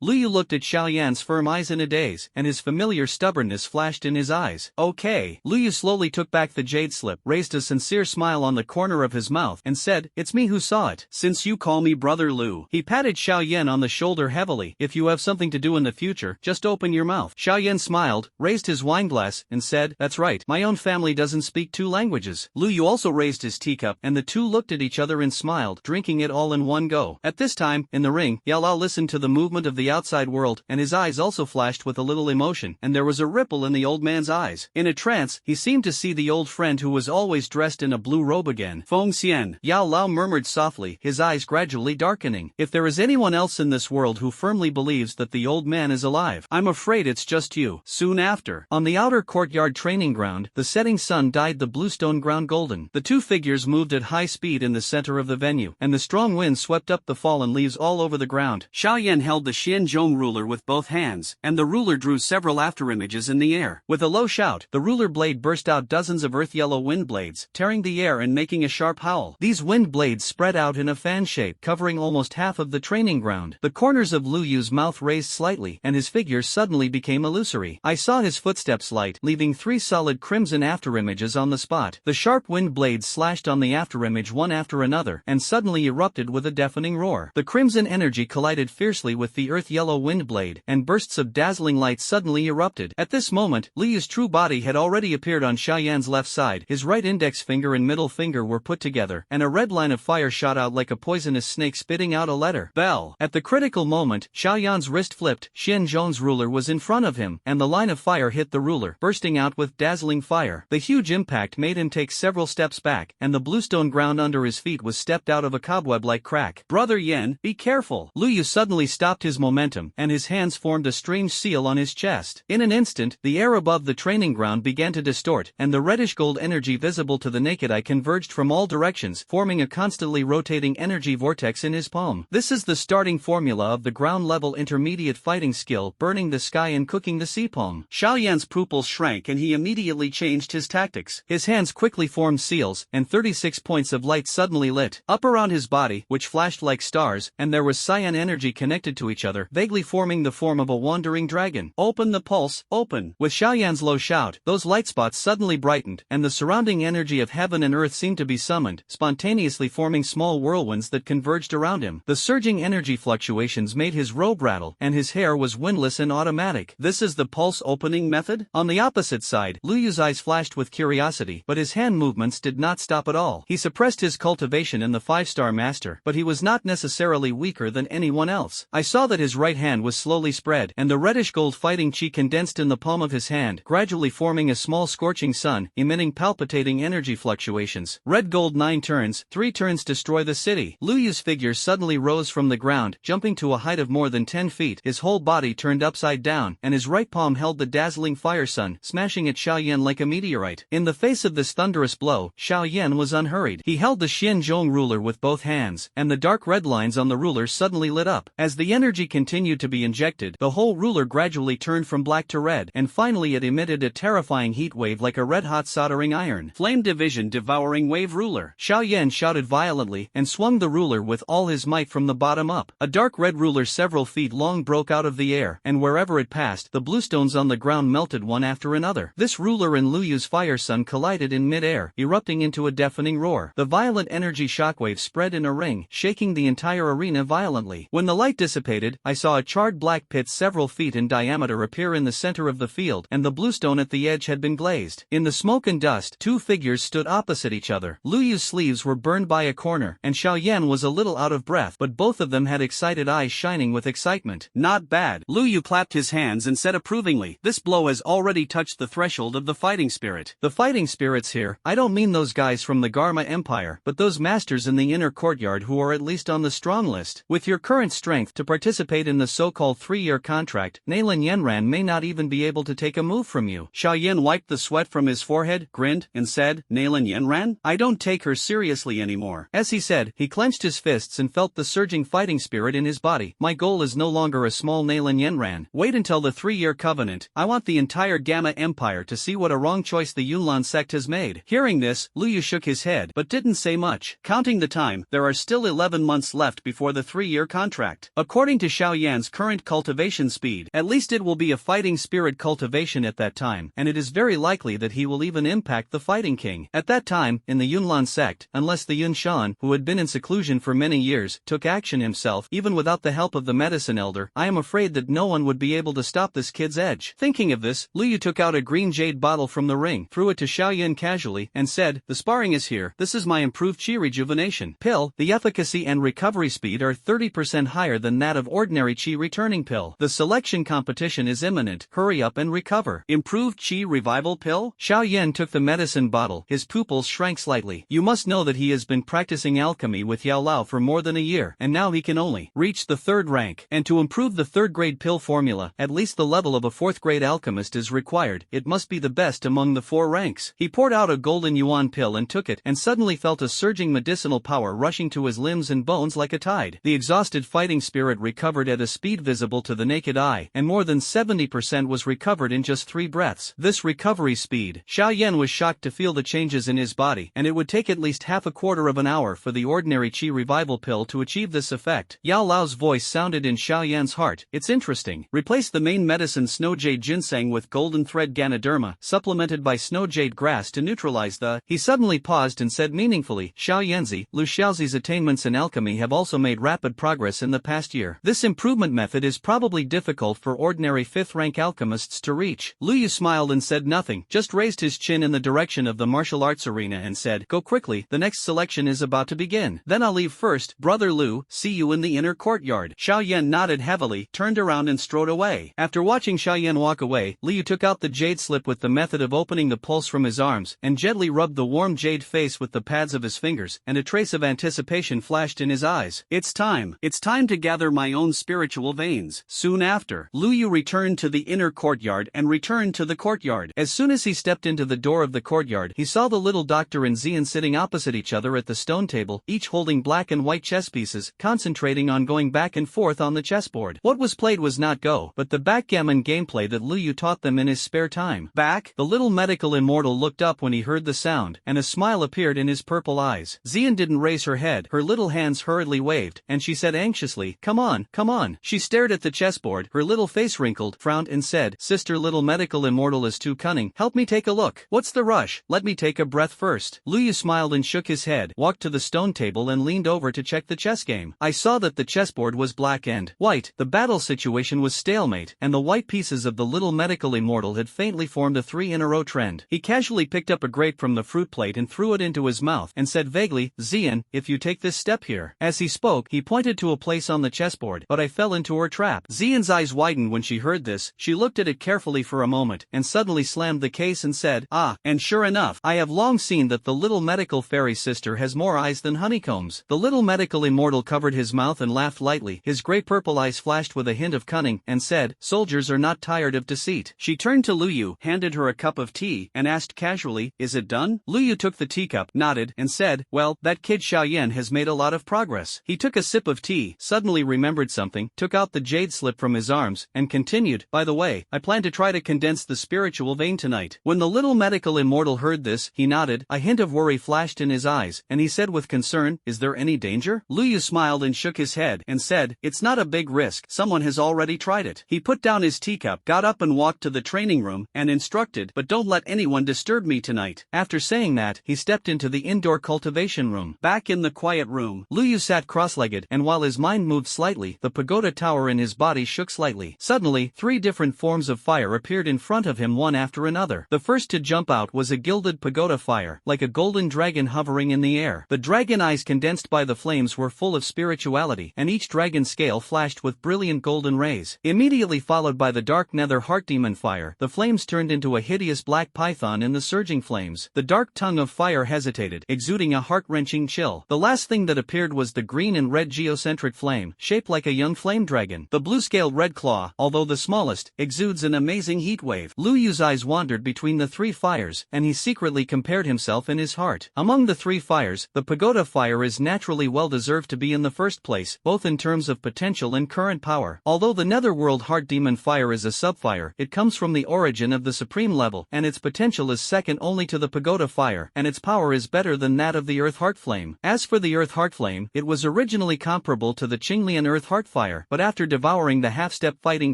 Lu Yu looked at Xiao Yan's firm eyes in a daze, and his familiar stubbornness flashed in his eyes. "Okay." Lu Yu slowly took back the jade slip, raised a sincere smile on the corner of his mouth, and said, "It's me who saw it. Since you call me Brother Lu." He patted Xiao Yan on the shoulder heavily. "If you have something to do in the future, just open your mouth." Xiao Yan smiled, raised his wineglass, and said, "That's right, my own family doesn't speak 2 languages." Lu Yu also raised his teacup, and the two looked at each other and smiled, drinking it all in one go. At this time, in the ring, Yao Lao listened to the movement of the outside world, and his eyes also flashed with a little emotion, and there was a ripple in the old man's eyes. In a trance, he seemed to see the old friend who was always dressed in a blue robe again. "Feng Xian," Yao Lao murmured softly, his eyes gradually darkening. "If there is anyone else in this world who firmly believes that the old man is alive, I'm afraid it's just you." Soon after, on the outer courtyard training ground, the setting sun dyed the bluestone ground golden. The two figures moved at high speed in the center of the venue, and the strong wind swept up the fallen leaves all over the ground. Xiao Yan held the Xianzhong ruler with both hands, and the ruler drew several afterimages in the air. With a low shout, the ruler blade burst out dozens of earth-yellow wind blades, tearing the air and making a sharp howl. These wind blades spread out in a fan shape, covering almost half of the training ground. The corners of Lu Yu's mouth raised slightly, and his figure suddenly became illusory. I saw his footsteps light, leaving 3 solid crimson afterimages on the spot. The sharp wind blades slashed on the afterimage one after another, and suddenly erupted with a deafening roar. The crimson energy collided fiercely with the earth-yellow wind blade, and bursts of dazzling light suddenly erupted. At this moment, Lu Yu's true body had already appeared on Xiao Yan's left side. His right index finger and middle finger were put together, and a red line of fire shot out like a poisonous snake spitting out a letter. Bell. At the critical moment, Xiao Yan's wrist flipped. Xianzhong's ruler was in front of him, and the line of fire hit the ruler, bursting out with dazzling fire. The huge impact made him take several steps back, and the bluestone ground under his feet was stepped out of a cobweb-like crack. "Brother Yen, be careful." Lu Yu suddenly stopped his momentum, and his hands formed a strange seal on his chest. In an instant, the air above the training ground began to distort, and the reddish-gold energy visible to the naked eye converged from all directions, forming a constantly rotating energy vortex in his palm. This is the starting formula of the ground-level intermediate fighting skill, burning the sky and cooking the sea palm. Xiao Yan's pupils shrank and he immediately changed his tactics. His hands quickly formed seals, and 36 points of light suddenly lit up around his body, which flashed like stars, and there was cyan energy connected to each other, vaguely forming the form of a wandering dragon. "Open the pulse, open!" With Xiao Yan's low shout, those light spots suddenly brightened, and the surrounding energy of heaven and earth seemed to be summoned, spontaneously forming small whirlwinds that converged around him. The surging energy fluctuations made his robe rattle, and his hair was windless and automatic. "This is the pulse opening method?" On the opposite side, Lu Yu's eyes flashed with curiosity, but his hand movements did not stop at all. He suppressed his cultivation in the 5-star master, but he was not necessarily weaker than anyone else. I saw that his right hand was slowly spread, and the reddish-gold fighting chi condensed in the palm of his hand, gradually forming a small scorching sun, emitting palpitating energy fluctuations. "Red gold 9 turns, 3 turns destroy the city." Lu Yu's figure suddenly rose from the ground, jumping to a height of more than 10 feet. His whole body turned upside down, and his right palm held the dazzling fire sun, smashing at Xiao Yan like a meteorite. In the face of this thunderous blow, Xiao Yan was unhurried. He held the Xianzhong ruler with both hands, and the dark red lines on the ruler suddenly lit up. As the energy continued to be injected, the whole ruler gradually turned from black to red, and finally it emitted a terrifying heat wave like a red-hot soldering iron. "Flame division devouring wave ruler." Xiao Yan shouted violently, and swung the ruler with all his might from the bottom up. A dark red ruler several feet long broke out of the air, and wherever it passed, the bluestones on the ground melted one after another. This ruler and Lu Yu's fire sun collided in mid-air, erupting into a deafening roar. The violent energy shockwave waves spread in a ring, shaking the entire arena violently. When the light dissipated, I saw a charred black pit several feet in diameter appear in the center of the field, and the bluestone at the edge had been glazed. In the smoke and dust, two figures stood opposite each other. Lu Yu's sleeves were burned by a corner, and Xiao Yan was a little out of breath, but both of them had excited eyes shining with excitement. Not bad. Lu Yu clapped his hands and said approvingly, this blow has already touched the threshold of the fighting spirit. The fighting spirits here, I don't mean those guys from the Garma Empire, but those masters in the inner courtyard who are at least on the strong list. With your current strength to participate in the so-called 3-year contract, Nalan Yenran may not even be able to take a move from you. Xiao Yan wiped the sweat from his forehead, grinned, and said, Nalan Yenran? I don't take her seriously anymore. As he said, he clenched his fists and felt the surging fighting spirit in his body. My goal is no longer a small Nalan Yenran. Wait until the 3-year covenant. I want the entire Gamma Empire to see what a wrong choice the Yunlan sect has made. Hearing this, Lu Yu shook his head, but didn't say much. Counting the time, there are still 11 months left before the 3-year contract. According to Xiao Yan's current cultivation speed, at least it will be a fighting spirit cultivation at that time, and it is very likely that he will even impact the fighting king. At that time, in the Yunlan sect, unless the Yun Shan, who had been in seclusion for many years, took action himself, even without the help of the medicine elder, I am afraid that no one would be able to stop this kid's edge. Thinking of this, Lu Yu took out a green jade bottle from the ring, threw it to Xiao Yan casually, and said, the sparring is here. This is my improved chi rejuvenation pill. The efficacy and recovery speed are 30% higher than that of ordinary chi returning pill. The selection competition is imminent. Hurry up and recover. Improved chi revival pill? Xiao Yan took the medicine bottle. His pupils shrank slightly. You must know that he has been practicing alchemy with Yao Lao for more than a year, and now he can only reach the 3rd rank. And to improve the 3rd grade pill formula, at least the level of a 4th grade alchemist is required. It must be the best among the 4 ranks. He poured out a golden yuan pill and took it, and suddenly felt a surging medicinal power rushing to his limbs and bones like a tide. The exhausted fighting spirit recovered at a speed visible to the naked eye, and more than 70% was recovered in just 3 breaths. This recovery speed, Xiao Yan was shocked to feel the changes in his body, and it would take at least half a quarter of an hour for the ordinary chi revival pill to achieve this effect. Yao Lao's voice sounded in Xiao Yan's heart. It's interesting. Replace the main medicine snow jade ginseng with golden thread ganoderma, supplemented by snow jade grass to neutralize the... He suddenly paused and said meaningfully, Xiao Yanzi, Lu Xiaozi's attainments in alchemy have also made rapid progress in the past year. This improvement method is probably difficult for ordinary 5th rank alchemists to reach. Lu Yu smiled and said nothing, just raised his chin in the direction of the martial arts arena and said, go quickly, the next selection is about to begin. Then I'll leave first, brother Lu, see you in the inner courtyard. Xiao Yan nodded heavily, turned around and strode away. After watching Xiao Yan walk away, Lu Yu took out the jade slip with the method of opening the pulse from his arms, and gently rubbed the warm jade face with the pads of his fingers, and a trace of anticipation flashed in his eyes. It's time. It's time to gather my own spiritual veins. Soon after, Lu Yu returned to the inner courtyard and returned to the courtyard. As soon as he stepped into the door of the courtyard, he saw the little doctor and Xian sitting opposite each other at the stone table, each holding black and white chess pieces, concentrating on going back and forth on the chessboard. What was played was not Go, but the backgammon gameplay that Lu Yu taught them in his spare time. Back? The little medical immortal looked up when he heard the sound, and a smile appeared in his purple eyes. Xian didn't raise her head, her little hands hurriedly waved, and she said anxiously, come on, come on. She stared at the chessboard, her little face wrinkled, frowned and said, sister, little medical immortal is too cunning, help me take a look. What's the rush? Let me take a breath first. Lu Yu smiled and shook his head, walked to the stone table and leaned over to check the chess game. I saw that the chessboard was black and white. The battle situation was stalemate, and the white pieces of the little medical immortal had faintly formed a 3-in-a-row trend. He casually picked up a grape from the fruit plate and threw it into his mouth, and said vaguely, Xian, if you take this step here. As he spoke, he pointed to a place on the chessboard, but I fell into her trap. Xian's eyes widened when she heard this. She looked at it carefully for a moment, and suddenly slammed the case and said, ah, and sure enough, I have long seen that the little medical fairy sister has more eyes than honeycombs. The little medical immortal covered his mouth and laughed lightly. His gray purple eyes flashed with a hint of cunning, and said, soldiers are not tired of deceit. She turned to Lu Yu, handed her a cup of tea, and asked casually, is it done? Lu Yu took the teacup, nodded, and said, well, that kid Xiao Yan has made a lot of progress. He took a sip of tea, suddenly remembered something, took out the jade slip from his arms, and continued, by the way, I plan to try to condense the spiritual vein tonight. When the little medical immortal heard this, he nodded, a hint of worry flashed in his eyes, and he said with concern, is there any danger? Lu Yu smiled and shook his head, and said, it's not a big risk, someone has already tried it. He put down his teacup, got up and walked to the training room, and instructed, but don't let anyone disturb me tonight. After saying that, he stepped into the indoor cultivation room. Back in the quiet room, Lu Yu sat cross-legged, and while his mind moved slightly, the pagoda tower in his body shook slightly. Suddenly, 3 different forms of fire appeared in front of him one after another. The first to jump out was a gilded pagoda fire, like a golden dragon hovering in the air. The dragon eyes condensed by the flames were full of spirituality, and each dragon scale flashed with brilliant golden rays. Immediately followed by the dark nether heart demon fire, the flames turned into a hideous black python in the surging flames. The dark tongue of fire hesitated, exuding a heart-wrenching chill. The last thing that appeared was the green and red geocentric flame, shaped like a young flame dragon. The blue-scaled red claw, although the smallest, exudes an amazing heat wave. Lu Yu's eyes wandered between the 3 fires, and he secretly compared himself in his heart. Among the 3 fires, the pagoda fire is naturally well-deserved to be in the first place, both in terms of potential and current power. Although the netherworld heart demon fire is a subfire, it comes from the origin of the supreme level, and its potential is second only to the pagoda fire, and its power is better than that of the earth heart flame. As for the earth heart flame, it was originally comparable to the Qinglian earth heart fire, but after devouring the half-step fighting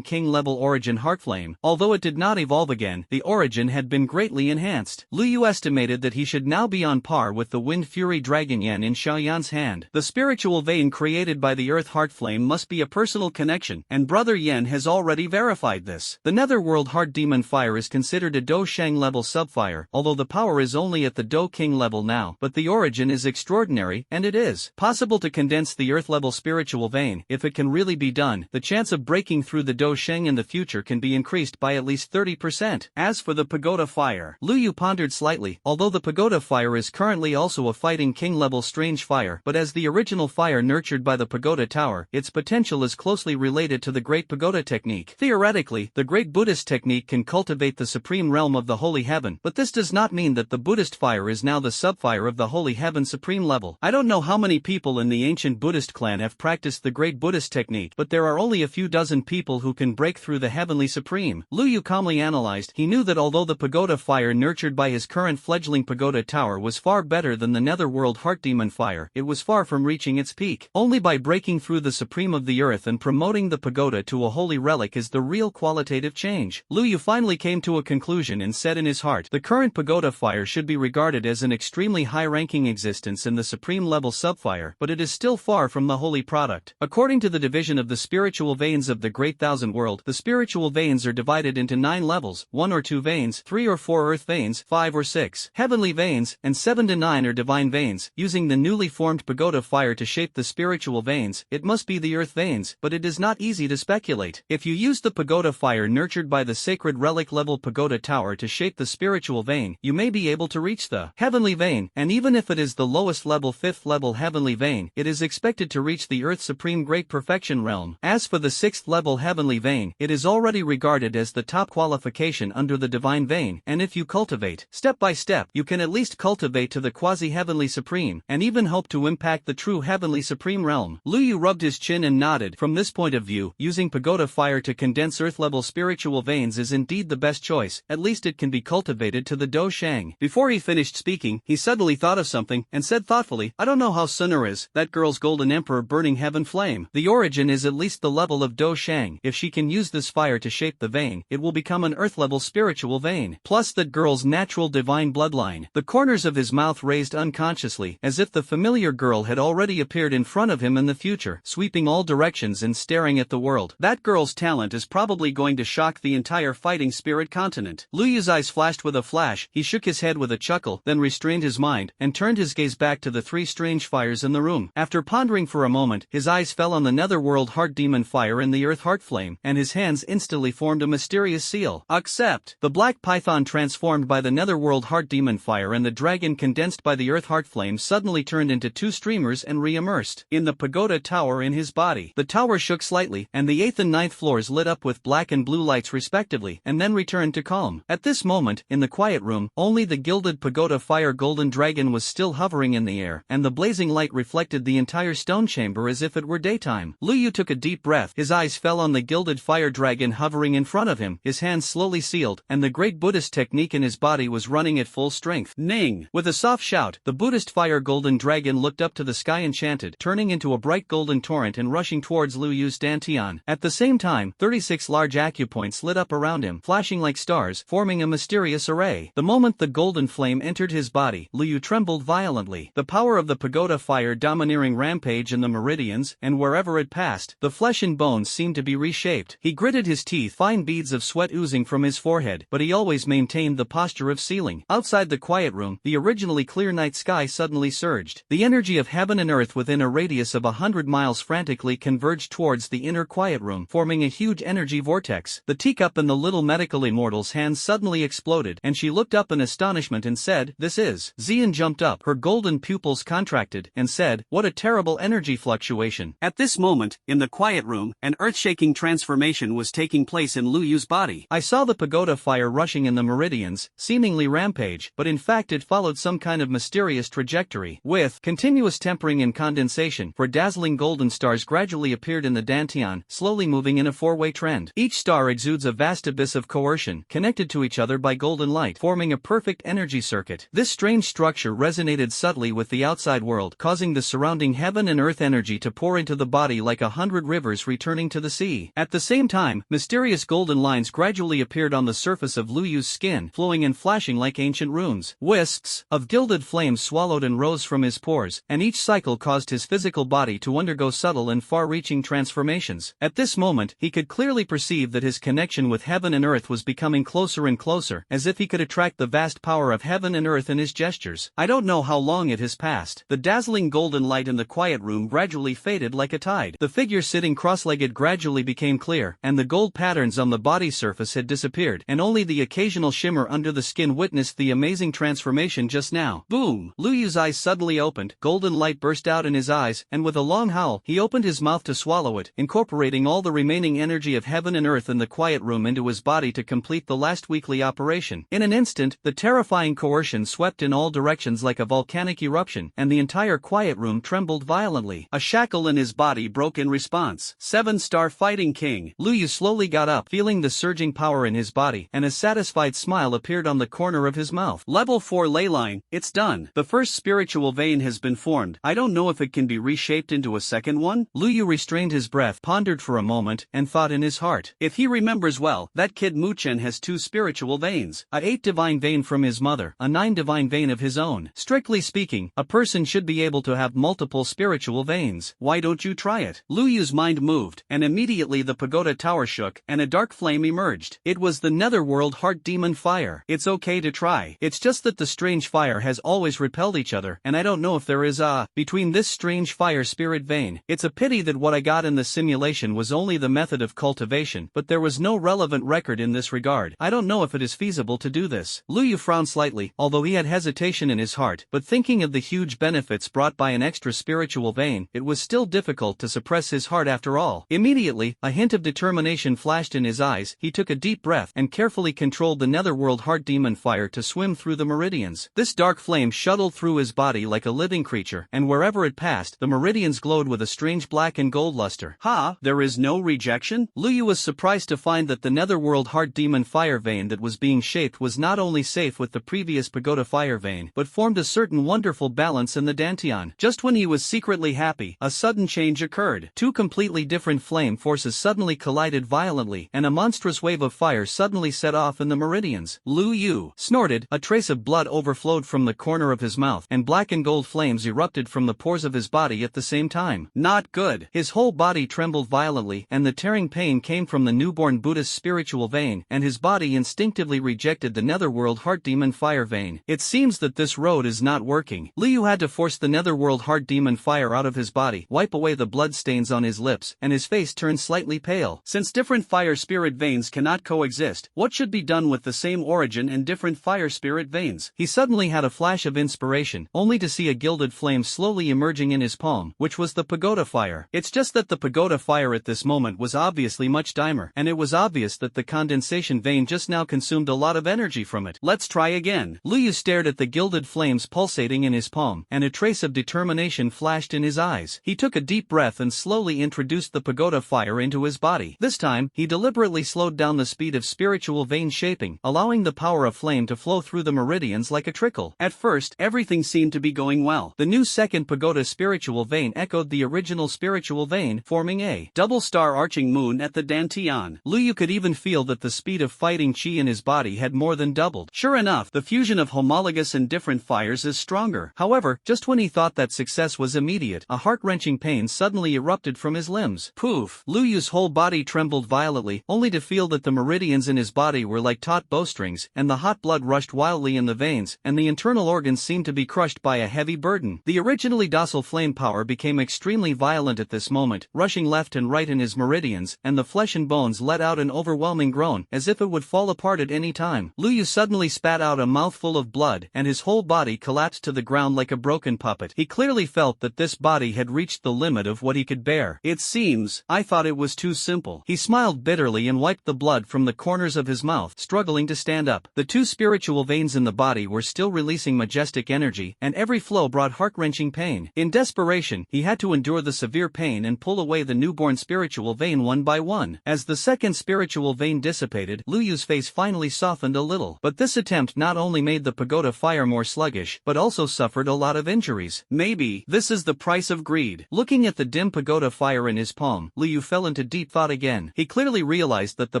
king level origin heart flame, although it did not evolve again, the origin had been greatly enhanced. Lu Yu estimated that he should now be on par with the wind fury dragon Yan in Xiaoyan's hand. The spiritual vein created by the earth heart flame must be a personal connection, and brother Yan has already verified this. The netherworld heart demon fire is considered a Do Shang level subfire, although the power is only at the Do King level now, but the origin is extraordinary, and it is possible to condense the earth level spiritual vein. If it can really be done, the chance of breaking through the Do Sheng in the future can be increased by at least 30%. As for the pagoda fire, Lu Yu pondered slightly. Although the pagoda fire is currently also a fighting king level strange fire, but as the original fire nurtured by the pagoda tower, its potential is closely related to the Great Pagoda technique. Theoretically, the Great Buddhist technique can cultivate the supreme realm of the holy heaven, but this does not mean that the Buddhist fire is now the subfire of the holy heaven supreme level. I don't know how many people in the ancient Buddhist clan have practiced the Great Buddhist technique, but there are only a few dozen people who can break through the heavenly supreme. Lu Yu calmly analyzed. He knew that although the pagoda fire nurtured by his current fledgling pagoda tower was far better than the netherworld heart demon fire, it was far from reaching its peak. Only by breaking through the supreme of the earth and promoting the pagoda to a holy relic is the real qualitative change. Lu Yu finally came to a conclusion and said in his heart, the current pagoda fire should be regarded as an extremely high-ranking existence in the supreme level subfire, but it is still far from the holy product. According to the division of the spiritual veins of the Great Thousand World, the spiritual veins are divided into 9 levels, 1 or 2 veins, 3 or 4 earth veins, 5 or 6 heavenly veins, and 7 to 9 are divine veins. Using the newly formed pagoda fire to shape the spiritual veins, it must be the earth veins, but it is not easy to speculate. If you use the pagoda fire nurtured by the sacred relic level pagoda tower to shape the spiritual vein, you may be able to reach the heavenly vein, and even if it is the lowest level 5th level heavenly vein, it is expected to reach the earth's supreme great perfection realm. As for the 6th level heavenly vein, it is already regarded as the top qualification under the divine vein, and if you cultivate, step by step, you can at least cultivate to the quasi-heavenly supreme, and even hope to impact the true heavenly supreme realm. Lu Yu rubbed his chin and nodded. From this point of view, using pagoda fire to condense earth-level spiritual veins is indeed the best choice. At least it can be cultivated to the Do Shang. Before he finished speaking, he suddenly thought of something, and said thoughtfully, I don't know how Sunur is, that girl's golden emperor burning heaven flame. The origin is at least the level of Do Shang. If she can use this fire to shape the vein, it will become an earth-level spiritual vein. Plus that girl's natural divine bloodline. The corners of his mouth raised unconsciously, as if the familiar girl had already appeared in front of him in the future, sweeping all directions and staring at the world. That girl's talent is probably going to shock the entire fighting spirit continent. Lu Yu's eyes flashed with a flash. He shook his head with a chuckle, then restrained his mind, and turned his gaze back to the 3 strange fires in the room. After pondering for a moment, his eyes fell on the netherworld heart demon fire and the earth heart flame, and his hands instantly formed a mysterious seal. Accept. The black python transformed by the netherworld heart demon fire and the dragon condensed by the earth heart flame suddenly turned into 2 streamers and re-immersed in the pagoda tower in his body. The tower shook slightly, and the 8th and 9th floors lit up with black and blue lights respectively, and then returned to calm. At this moment, in the quiet room, only the gilded pagoda fire golden dragon was still hovering in the air, and the blazing light reflected the entire stone chamber as if it were daytime. Lu Yu took a deep breath. His eyes fell on the gilded fire dragon hovering in front of him, his hands slowly sealed, and the great Buddhist technique in his body was running at full strength. Ning! With a soft shout, the Buddhist fire golden dragon looked up to the sky enchanted, turning into a bright golden torrent and rushing towards Lu Yu's dantian. At the same time, 36 large acupoints lit up around him, flashing like stars, forming a mysterious array. The moment the golden flame entered his body, Lu Yu trembled violently. The power of the pagoda fire domineering rampage in the meridians, and wherever it passed, the flesh and bones seemed to be reshaped. He gritted his teeth, fine beads of sweat oozing from his forehead, but he always maintained the posture of sealing. Outside the quiet room, the originally clear night sky suddenly surged. The energy of heaven and earth within a radius of 100 miles frantically converged towards the inner quiet room, forming a huge energy vortex. The teacup in the little medical immortal's hands suddenly exploded, and she looked up in astonishment and said, "This is." Xian jumped up, her golden pupils contracted, and said, "What a terrible energy fluctuation." At this moment, in the quiet room, an earth-shaking transformation was taking place in Lu Yu's body. I saw the pagoda fire rushing in the meridians, seemingly rampage, but in fact it followed some kind of mysterious trajectory, with continuous tempering and condensation, for dazzling golden stars gradually appeared in the dantian, slowly moving in a four-way trend. Each star exudes a vast abyss of coercion, connected to each other by golden light, forming a perfect energy circuit. This strange structure resonated subtly with the outside world, causing the surrounding heaven and earth energy to pour into the body like 100 rivers returning to the sea. At the same time, mysterious golden lines gradually appeared on the surface of Lu Yu's skin, flowing and flashing like ancient runes. Wisps of gilded flames swallowed and rose from his pores, and each cycle caused his physical body to undergo subtle and far-reaching transformations. At this moment, he could clearly perceive that his connection with heaven and earth was becoming closer and closer, as if he could attract the vast power of heaven and earth in his gestures. I don't know how long it has passed. The dazzling golden light in the quiet room gradually faded like a tide. The figure sitting cross-legged gradually became clear, and the gold patterns on the body surface had disappeared, and only the occasional shimmer under the skin witnessed the amazing transformation just now. Boom! Lu Yu's eyes suddenly opened, golden light burst out in his eyes, and with a long howl, he opened his mouth to swallow it, incorporating all the remaining energy of heaven and earth in the quiet room into his body to complete the last weekly operation. In an instant, the terrifying coercion swept in all directions like a volcanic eruption, and the entire quiet room trembled violently. A shackle in his body broke in response. 7-star fighting king. Lu Yu slowly got up, feeling the surging power in his body, and a satisfied smile appeared on the corner of his mouth. Level 4 ley line, it's done. The first spiritual vein has been formed. I don't know if it can be reshaped into a second one. Lu Yu restrained his breath, pondered for a moment, and thought in his heart. If he remembers well, that kid Mu Chen has 2 spiritual veins. A 8 divine vein from his mother, a 9 divine vein of his own. Strictly speaking, a person should be able to have multiple spiritual veins. Why don't you try it? Lu Yu's mind moved, and immediately the pagoda tower shook, and a dark flame emerged. It was the netherworld heart demon fire. It's okay to try. It's just that the strange fire has always repelled each other, and I don't know if there is a between this strange fire spirit vein. It's a pity that what I got in the simulation was only the method of cultivation, but there was no relevant record in this regard. I don't know if it is feasible to do this. Lu Yu frowned slightly, although he had hesitation in his heart, but thinking of the huge benefits brought by an extra spiritual vein, it was still difficult to suppress his heart after all. Immediately, a hint of determination flashed in his eyes. He took a deep breath and carefully controlled the netherworld heart demon fire to swim through the meridians. This dark flame shuttled through his body like a living creature, and wherever it passed, the meridians glowed with a strange black and gold luster. Ha! There is no rejection? Lu Yu was surprised to find that the netherworld heart demon fire vein that was being shaped was not only safe with the previous pagoda fire vein, but formed a certain wonderful balance in the dantian. Just when he was secretly happy, a sudden change occurred. 2 completely different flame forces suddenly collided violently, and a monstrous wave of fire suddenly set off in the meridians. Lu Yu snorted, a trace of blood overflowed from the corner of his mouth, and black and gold flames erupted from the pores of his body at the same time. Not good. His whole body trembled violently, and the tearing pain came from the newborn Buddhist spiritual vein, and his body instinctively rejected the netherworld heart demon fire vein. It seems that this road is not working. Lu Yu had to force the netherworld heart demon fire out of his body, wipe away the blood stains on his lips, and his face turned slightly pale. Since different fire spirit veins cannot coexist, what should be done with the same origin and different fire spirit veins? He suddenly had a flash of inspiration, only to see a gilded flame slowly emerging in his palm, which was the pagoda fire. It's just that the pagoda fire at this moment was obviously much dimmer, and it was obvious that the condensation vein just now consumed a lot of energy from it. Let's try again. Lu Yu stared at the gilded flames pulsating in his palm, and a trace of determination flashed in his eyes. He took a deep breath and slowly introduced the pagoda fire into his body. This time, he deliberately slowed down the speed of spiritual vein shaping, allowing the power of flame to flow through the meridians like a trickle. At first, everything seemed to be going well. The new second pagoda spiritual vein echoed the original spiritual vein, forming a double star arching moon at the dantian. Lu Yu could even feel that the speed of fighting chi in his body had more than doubled. Sure enough, the fusion of homologous and different fires is stronger. her. However, just when he thought that success was immediate, a heart-wrenching pain suddenly erupted from his limbs. Poof! Lu Yu's whole body trembled violently, only to feel that the meridians in his body were like taut bowstrings, and the hot blood rushed wildly in the veins, and the internal organs seemed to be crushed by a heavy burden. The originally docile flame power became extremely violent at this moment, rushing left and right in his meridians, and the flesh and bones let out an overwhelming groan, as if it would fall apart at any time. Lu Yu suddenly spat out a mouthful of blood, and his whole body collapsed to the ground like a broken puppet. He clearly felt that this body had reached the limit of what he could bear. It seems, I thought it was too simple. He smiled bitterly and wiped the blood from the corners of his mouth, struggling to stand up. The two spiritual veins in the body were still releasing majestic energy, and every flow brought heart-wrenching pain. In desperation, he had to endure the severe pain and pull away the newborn spiritual vein one by one. As the second spiritual vein dissipated, Lu Yu's face finally softened a little. But this attempt not only made the pagoda fire more sluggish, but also suffered a lot of injuries. Maybe this is the price of greed. Looking at the dim pagoda fire in his palm, Lu Yu fell into deep thought again. He clearly realized that the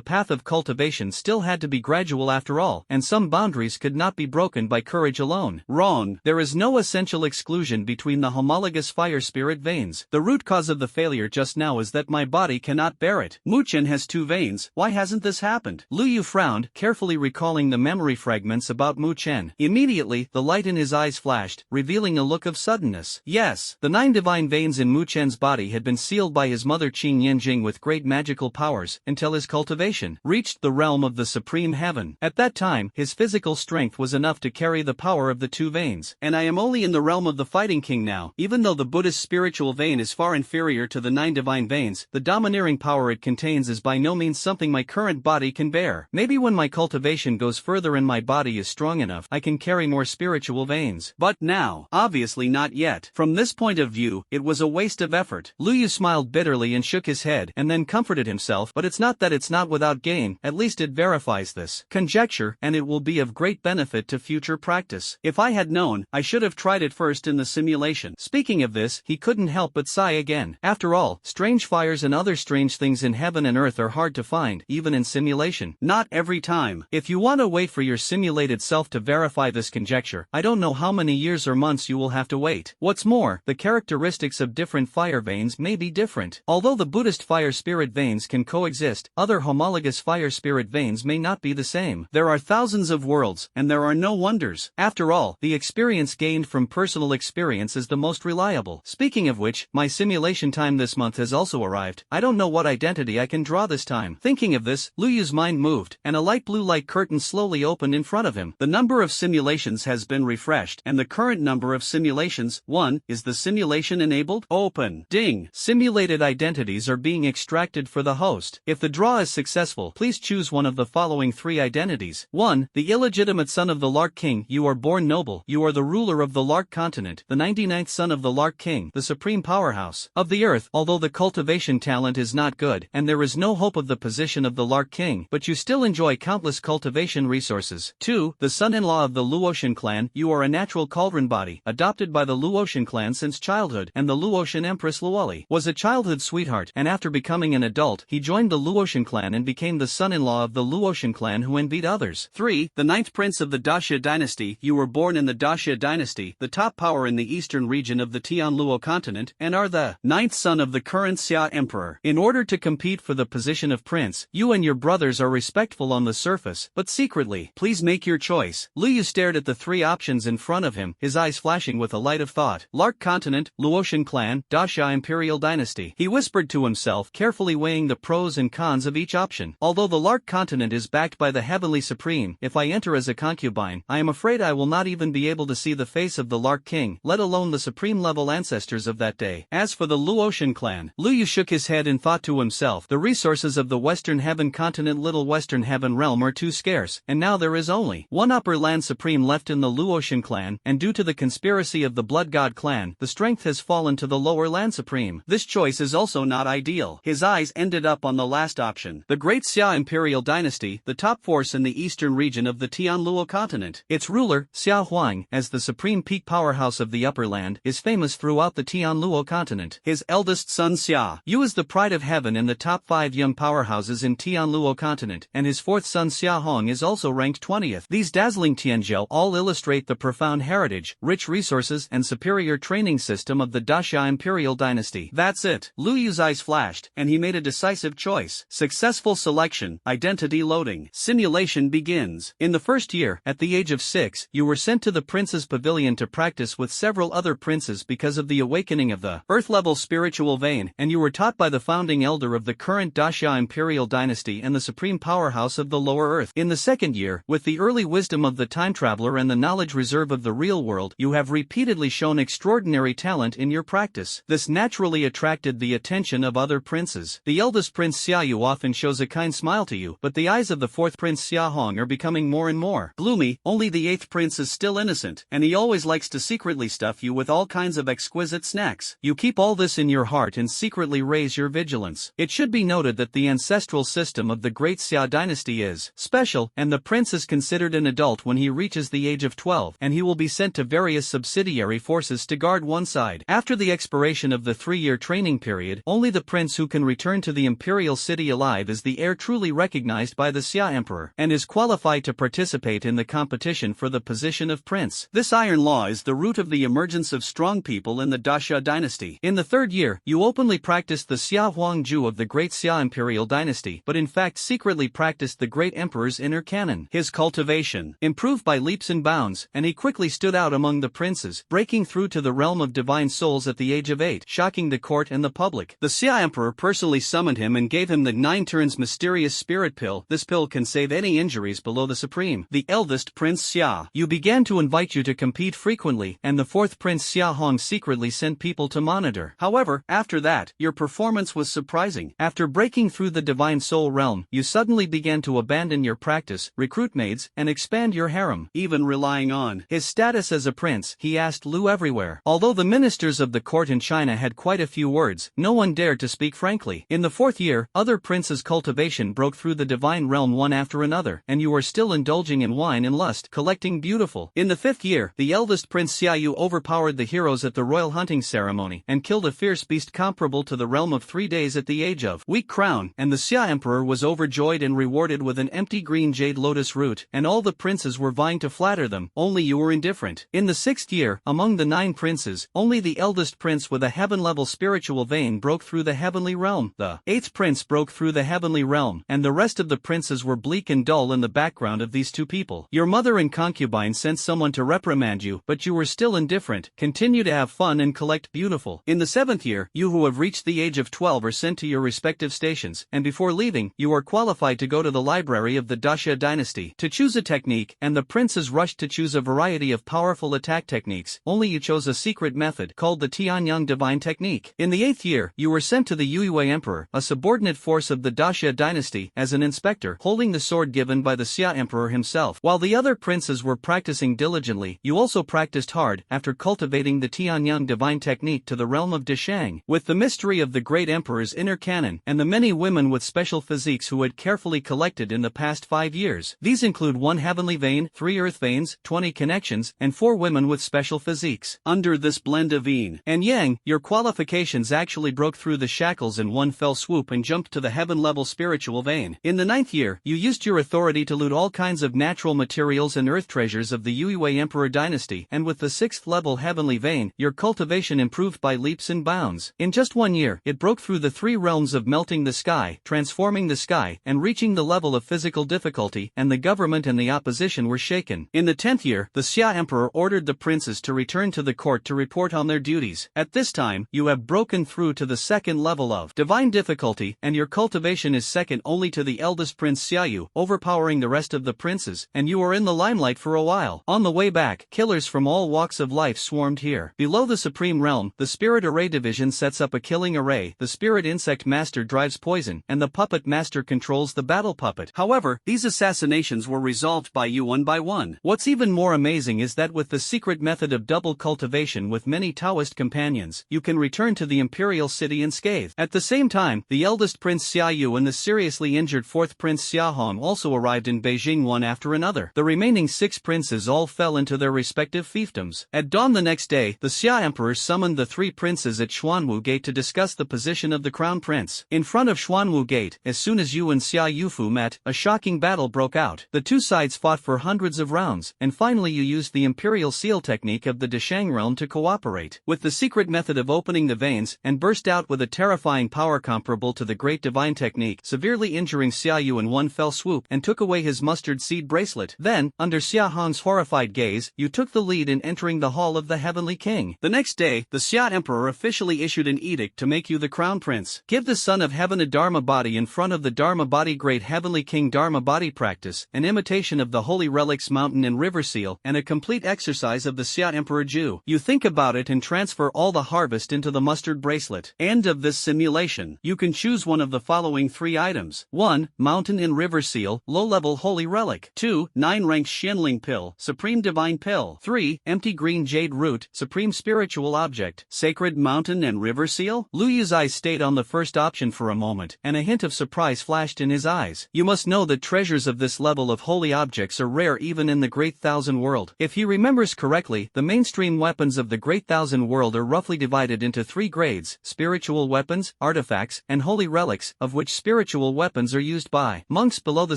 path of cultivation still had to be gradual after all, and some boundaries could not be broken by courage alone. Wrong. There is no essential exclusion between the homologous fire spirit veins. The root cause of the failure just now is that my body cannot bear it. Mu Chen has two veins. Why hasn't this happened? Lu Yu frowned, carefully recalling the memory fragments about Mu Chen. Immediately, the light in his eyes flashed, revealing a look of suddenness. Yes, the 9 divine veins in Mu Chen's body had been sealed by his mother Qing Yanjing with great magical powers, until his cultivation reached the realm of the supreme heaven. At that time, his physical strength was enough to carry the power of the two veins. And I am only in the realm of the fighting king now. Even though the Buddhist spiritual vein is far inferior to the 9 divine veins, the domineering power it contains is by no means something my current body can bear. Maybe when my cultivation goes further and my body is strong enough, I can carry more spiritual veins. But now, obviously not yet. From this point of view, it was a waste of effort. Lu Yu smiled bitterly and shook his head, and then comforted himself. But it's not that it's not without gain, at least it verifies this conjecture, and it will be of great benefit to future practice. If I had known, I should have tried it first in the simulation. Speaking of this, he couldn't help but sigh again. After all, strange fires and other strange things in heaven and earth are hard to find, even in simulation. Not every time. If you want to wait for your simulated self to verify this conjecture, I don't know how many years or months you will have to wait. What's more, the characteristics of different fire veins may be different. Although the Buddhist fire spirit veins can coexist, other homologous fire spirit veins may not be the same. There are thousands of worlds, and there are no wonders. After all, the experience gained from personal experience is the most reliable. Speaking of which, my simulation time this month has also arrived. I don't know what identity I can draw this time. Thinking of this, Lu Yu's mind moved, and a light blue light curtain slowly opened in front of him. The number of simulations has been refreshed, and the current number of simulations, 1, is the simulation enabled? Open. Ding. Simulated identities are being extracted for the host. If the draw is successful, please choose one of the following 3 identities. 1. The illegitimate son of the Lark King. You are born noble. You are the ruler of the Lark continent, the 99th son of the Lark King, the supreme powerhouse of the earth. Although the cultivation talent is not good, and there is no hope of the position of the Lark King, but you still enjoy countless cultivation resources. 2. The son-in-law of the Luotian clan. You are a natural cauldron body, adopted by the Luotian clan since childhood, and the Luotian Empress Luoli was a childhood sweetheart, and after becoming an adult, he joined the Luotian clan and became the son-in-law of the Luotian clan who envied others. 3. The 9th prince of the Daxia dynasty. You were born in the Daxia dynasty, the top power in the eastern region of the Tianluo continent, and are the 9th son of the current Xia emperor. In order to compete for the position of prince, you and your brothers are respectful on the surface, but secretly. Please make your choice. Lu Yu stared at the 3 options in front of him, his eyes flashing with a light of thought. Lark continent, Luotian clan, Daxia imperial dynasty. He whispered to himself, carefully weighing the pros and cons of each option. Although the Lark continent is backed by the heavenly supreme, if I enter as a concubine, I am afraid I will not even be able to see the face of the Lark King, let alone the supreme level ancestors of that day. As for the Luotian clan, Lu Yu shook his head and thought to himself, the resources of the Western Heaven continent Little Western Heaven realm are too scarce, and now there is only one upper land supreme left in the Luotian clan, and due to the conspiracy of the Blood God clan, the strength has fallen to the lower land supreme. This choice is also not ideal. His eyes ended up on the last option. The Great Xia imperial dynasty, the top force in the eastern region of the Tianluo continent. Its ruler, Xia Huang, as the supreme peak powerhouse of the upper land, is famous throughout the Tianluo continent. His eldest son Xia Yu is the pride of heaven and the top 5 young powerhouses in Tianluo continent, and his 4th son Xia Hong is also ranked 20th. These dazzling Tianzhou all illustrate the profound heritage heritage, rich resources and superior training system of the Daxia imperial dynasty. That's it. Lu Yu's eyes flashed, and he made a decisive choice. Successful selection, identity loading. Simulation begins. In the first year, at the age of 6, you were sent to the prince's pavilion to practice with several other princes because of the awakening of the Earth-level spiritual vein, and you were taught by the founding elder of the current Daxia imperial dynasty and the supreme powerhouse of the lower earth. In the second year, with the early wisdom of the time traveler and the knowledge reserve of the real world, you have repeatedly shown extraordinary talent in your practice. This naturally attracted the attention of other princes. The eldest Prince Xiaoyu often shows a kind smile to you, but the eyes of the fourth Prince Xiahong are becoming more and more gloomy. Only the eighth prince is still innocent, and he always likes to secretly stuff you with all kinds of exquisite snacks. You keep all this in your heart and secretly raise your vigilance. It should be noted that the ancestral system of the great Xia dynasty is special, and the prince is considered an adult when he reaches the age of 12, and he will be sent to various subsidiary forces to guard one side. After the expiration of the 3-year training period, only the prince who can return to the imperial city alive is the heir truly recognized by the Xia emperor, and is qualified to participate in the competition for the position of prince. This iron law is the root of the emergence of strong people in the Daxia dynasty. In the third year, you openly practiced the Xia Huangju of the great Xia imperial dynasty, but in fact secretly practiced the great emperor's inner canon. His cultivation improved by leaps and bounds, and he quickly stood out among the princes, breaking through to the realm of divine souls at the age of 8, shocking the court and the public. The Xia emperor personally summoned him and gave him the 9 turns mysterious spirit pill. This pill can save any injuries below the supreme. The eldest Prince Xia Yu began to invite you to compete frequently, and the fourth Prince Xia Hong secretly sent people to monitor. However, after that, your performance was surprising. After breaking through the divine soul realm, you suddenly began to abandon your practice, recruit maids, and expand your harem. Even relying on his status as a prince, he asked Lu everywhere. Although the ministers of the court in China had quite a few words, no one dared to speak frankly. In the fourth year, other princes' cultivation broke through the divine realm one after another, and you are still indulging in wine and lust, collecting beautiful. In the fifth year, the eldest Prince Xiaoyu overpowered the heroes at the royal hunting ceremony, and killed a fierce beast comparable to the realm of 3 days at the age of weak crown, and the Xia emperor was overjoyed and rewarded with an empty green jade lotus root, and all the princes were vying to flatter them, only you were indifferent. In the sixth year, among the 9 princes, only the eldest prince with a heaven-level spiritual vein broke through the heavenly realm. The 8th prince broke through the heavenly realm, and the rest of the princes were bleak and dull in the background of these 2 people. Your mother and concubine sent someone to reprimand you, but you were still indifferent. Continue to have fun and collect beautiful. In the 7th year, you who have reached the age of 12 are sent to your respective stations, and before leaving, you are qualified to go to the library of the Daxia dynasty to choose a technique, and the princes rushed to choose a variety of powerful attack techniques. Only you chose a secret method called the Tianyang divine technique. In the 8th year, you were sent to the Yue emperor, a subordinate force of the Daxia dynasty, as an inspector, holding the sword given by the Xia emperor himself. While the other princes were practicing diligently, you also practiced hard, after cultivating the Tianyang divine technique to the realm of Deshang. With the mystery of the great emperor's inner canon, and the many women with special physiques who had carefully collected in the past 5 years. These include 1 heavenly vein, 3 earth veins, 20 connections, and 4 women with special physiques. Under this blend of yin and yang, your qualifications actually broke through the shackles in one fell swoop and jumped to the heaven-level spiritual vein. In the 9th year, you used your authority to loot all kinds of natural materials and earth treasures of the Yue emperor dynasty, and with the 6th level heavenly vein, your cultivation improved by leaps and bounds. In just 1 year, it broke through the 3 realms of melting the sky, transforming the sky, and reaching the level of physical difficulty, and the government and the opposition were shaken. In the 10th year, the Xia emperor ordered the princes to return to the court to report on their duties. At this time, you have broken through to the 2nd level of divine difficulty, and your cultivation is second only to the eldest Prince Xiaoyu, overpowering the rest of the princes, and you are in the limelight for a while. On the way back, killers from all walks of life swarmed here. Below the supreme realm, the spirit array division sets up a killing array, the spirit insect master drives poison, and the puppet master controls the battle puppet. However, these assassinations were resolved by you one by one. What's even more amazing is that with the secret method of double cultivation with many Taoist companions, you can return to the imperial city unscathed. At the same time, the eldest Prince Xiaoyu and the seriously injured 4th Prince Xiahong also arrived in Beijing one after another. The remaining 6 princes all fell into their respective fiefdoms. At dawn the next day, the Xia emperor summoned the 3 princes at Xuanwu Gate to discuss the position of the crown prince. In front of Xuanwu Gate, as soon as you and Xia Yufu met, a shocking battle broke out. The 2 sides fought for hundreds of rounds, and finally you used the imperial imperial seal technique of the Deshang realm to cooperate with the secret method of opening the veins and burst out with a terrifying power comparable to the great divine technique, severely injuring Xiaoyu in one fell swoop and took away his mustard seed bracelet. Then, under Xia Hong's horrified gaze, you took the lead in entering the hall of the Heavenly King. The next day, the Xia Emperor officially issued an edict to make you the crown prince. Give the Son of Heaven a Dharma body in front of the Dharma body. Great Heavenly King Dharma body practice, an imitation of the Holy Relics Mountain and River Seal, and a complete exercise of the Xia Emperor Ju. You think about it and transfer all the harvest into the mustard bracelet. End of this simulation. You can choose one of the following 3 items. 1. Mountain and River Seal, low-level Holy Relic. 2. 9-rank Xianling Pill, Supreme Divine Pill. 3. Empty Green Jade Root, Supreme Spiritual Object. Sacred Mountain and River Seal? Lu Yu's eyes stayed on the first option for a moment, and a hint of surprise flashed in his eyes. You must know that treasures of this level of holy objects are rare even in the Great Thousand World. If he remembers correctly, the mainstream weapons of the Great Thousand World are roughly divided into 3 grades: spiritual weapons, artifacts, and holy relics, of which spiritual weapons are used by monks below the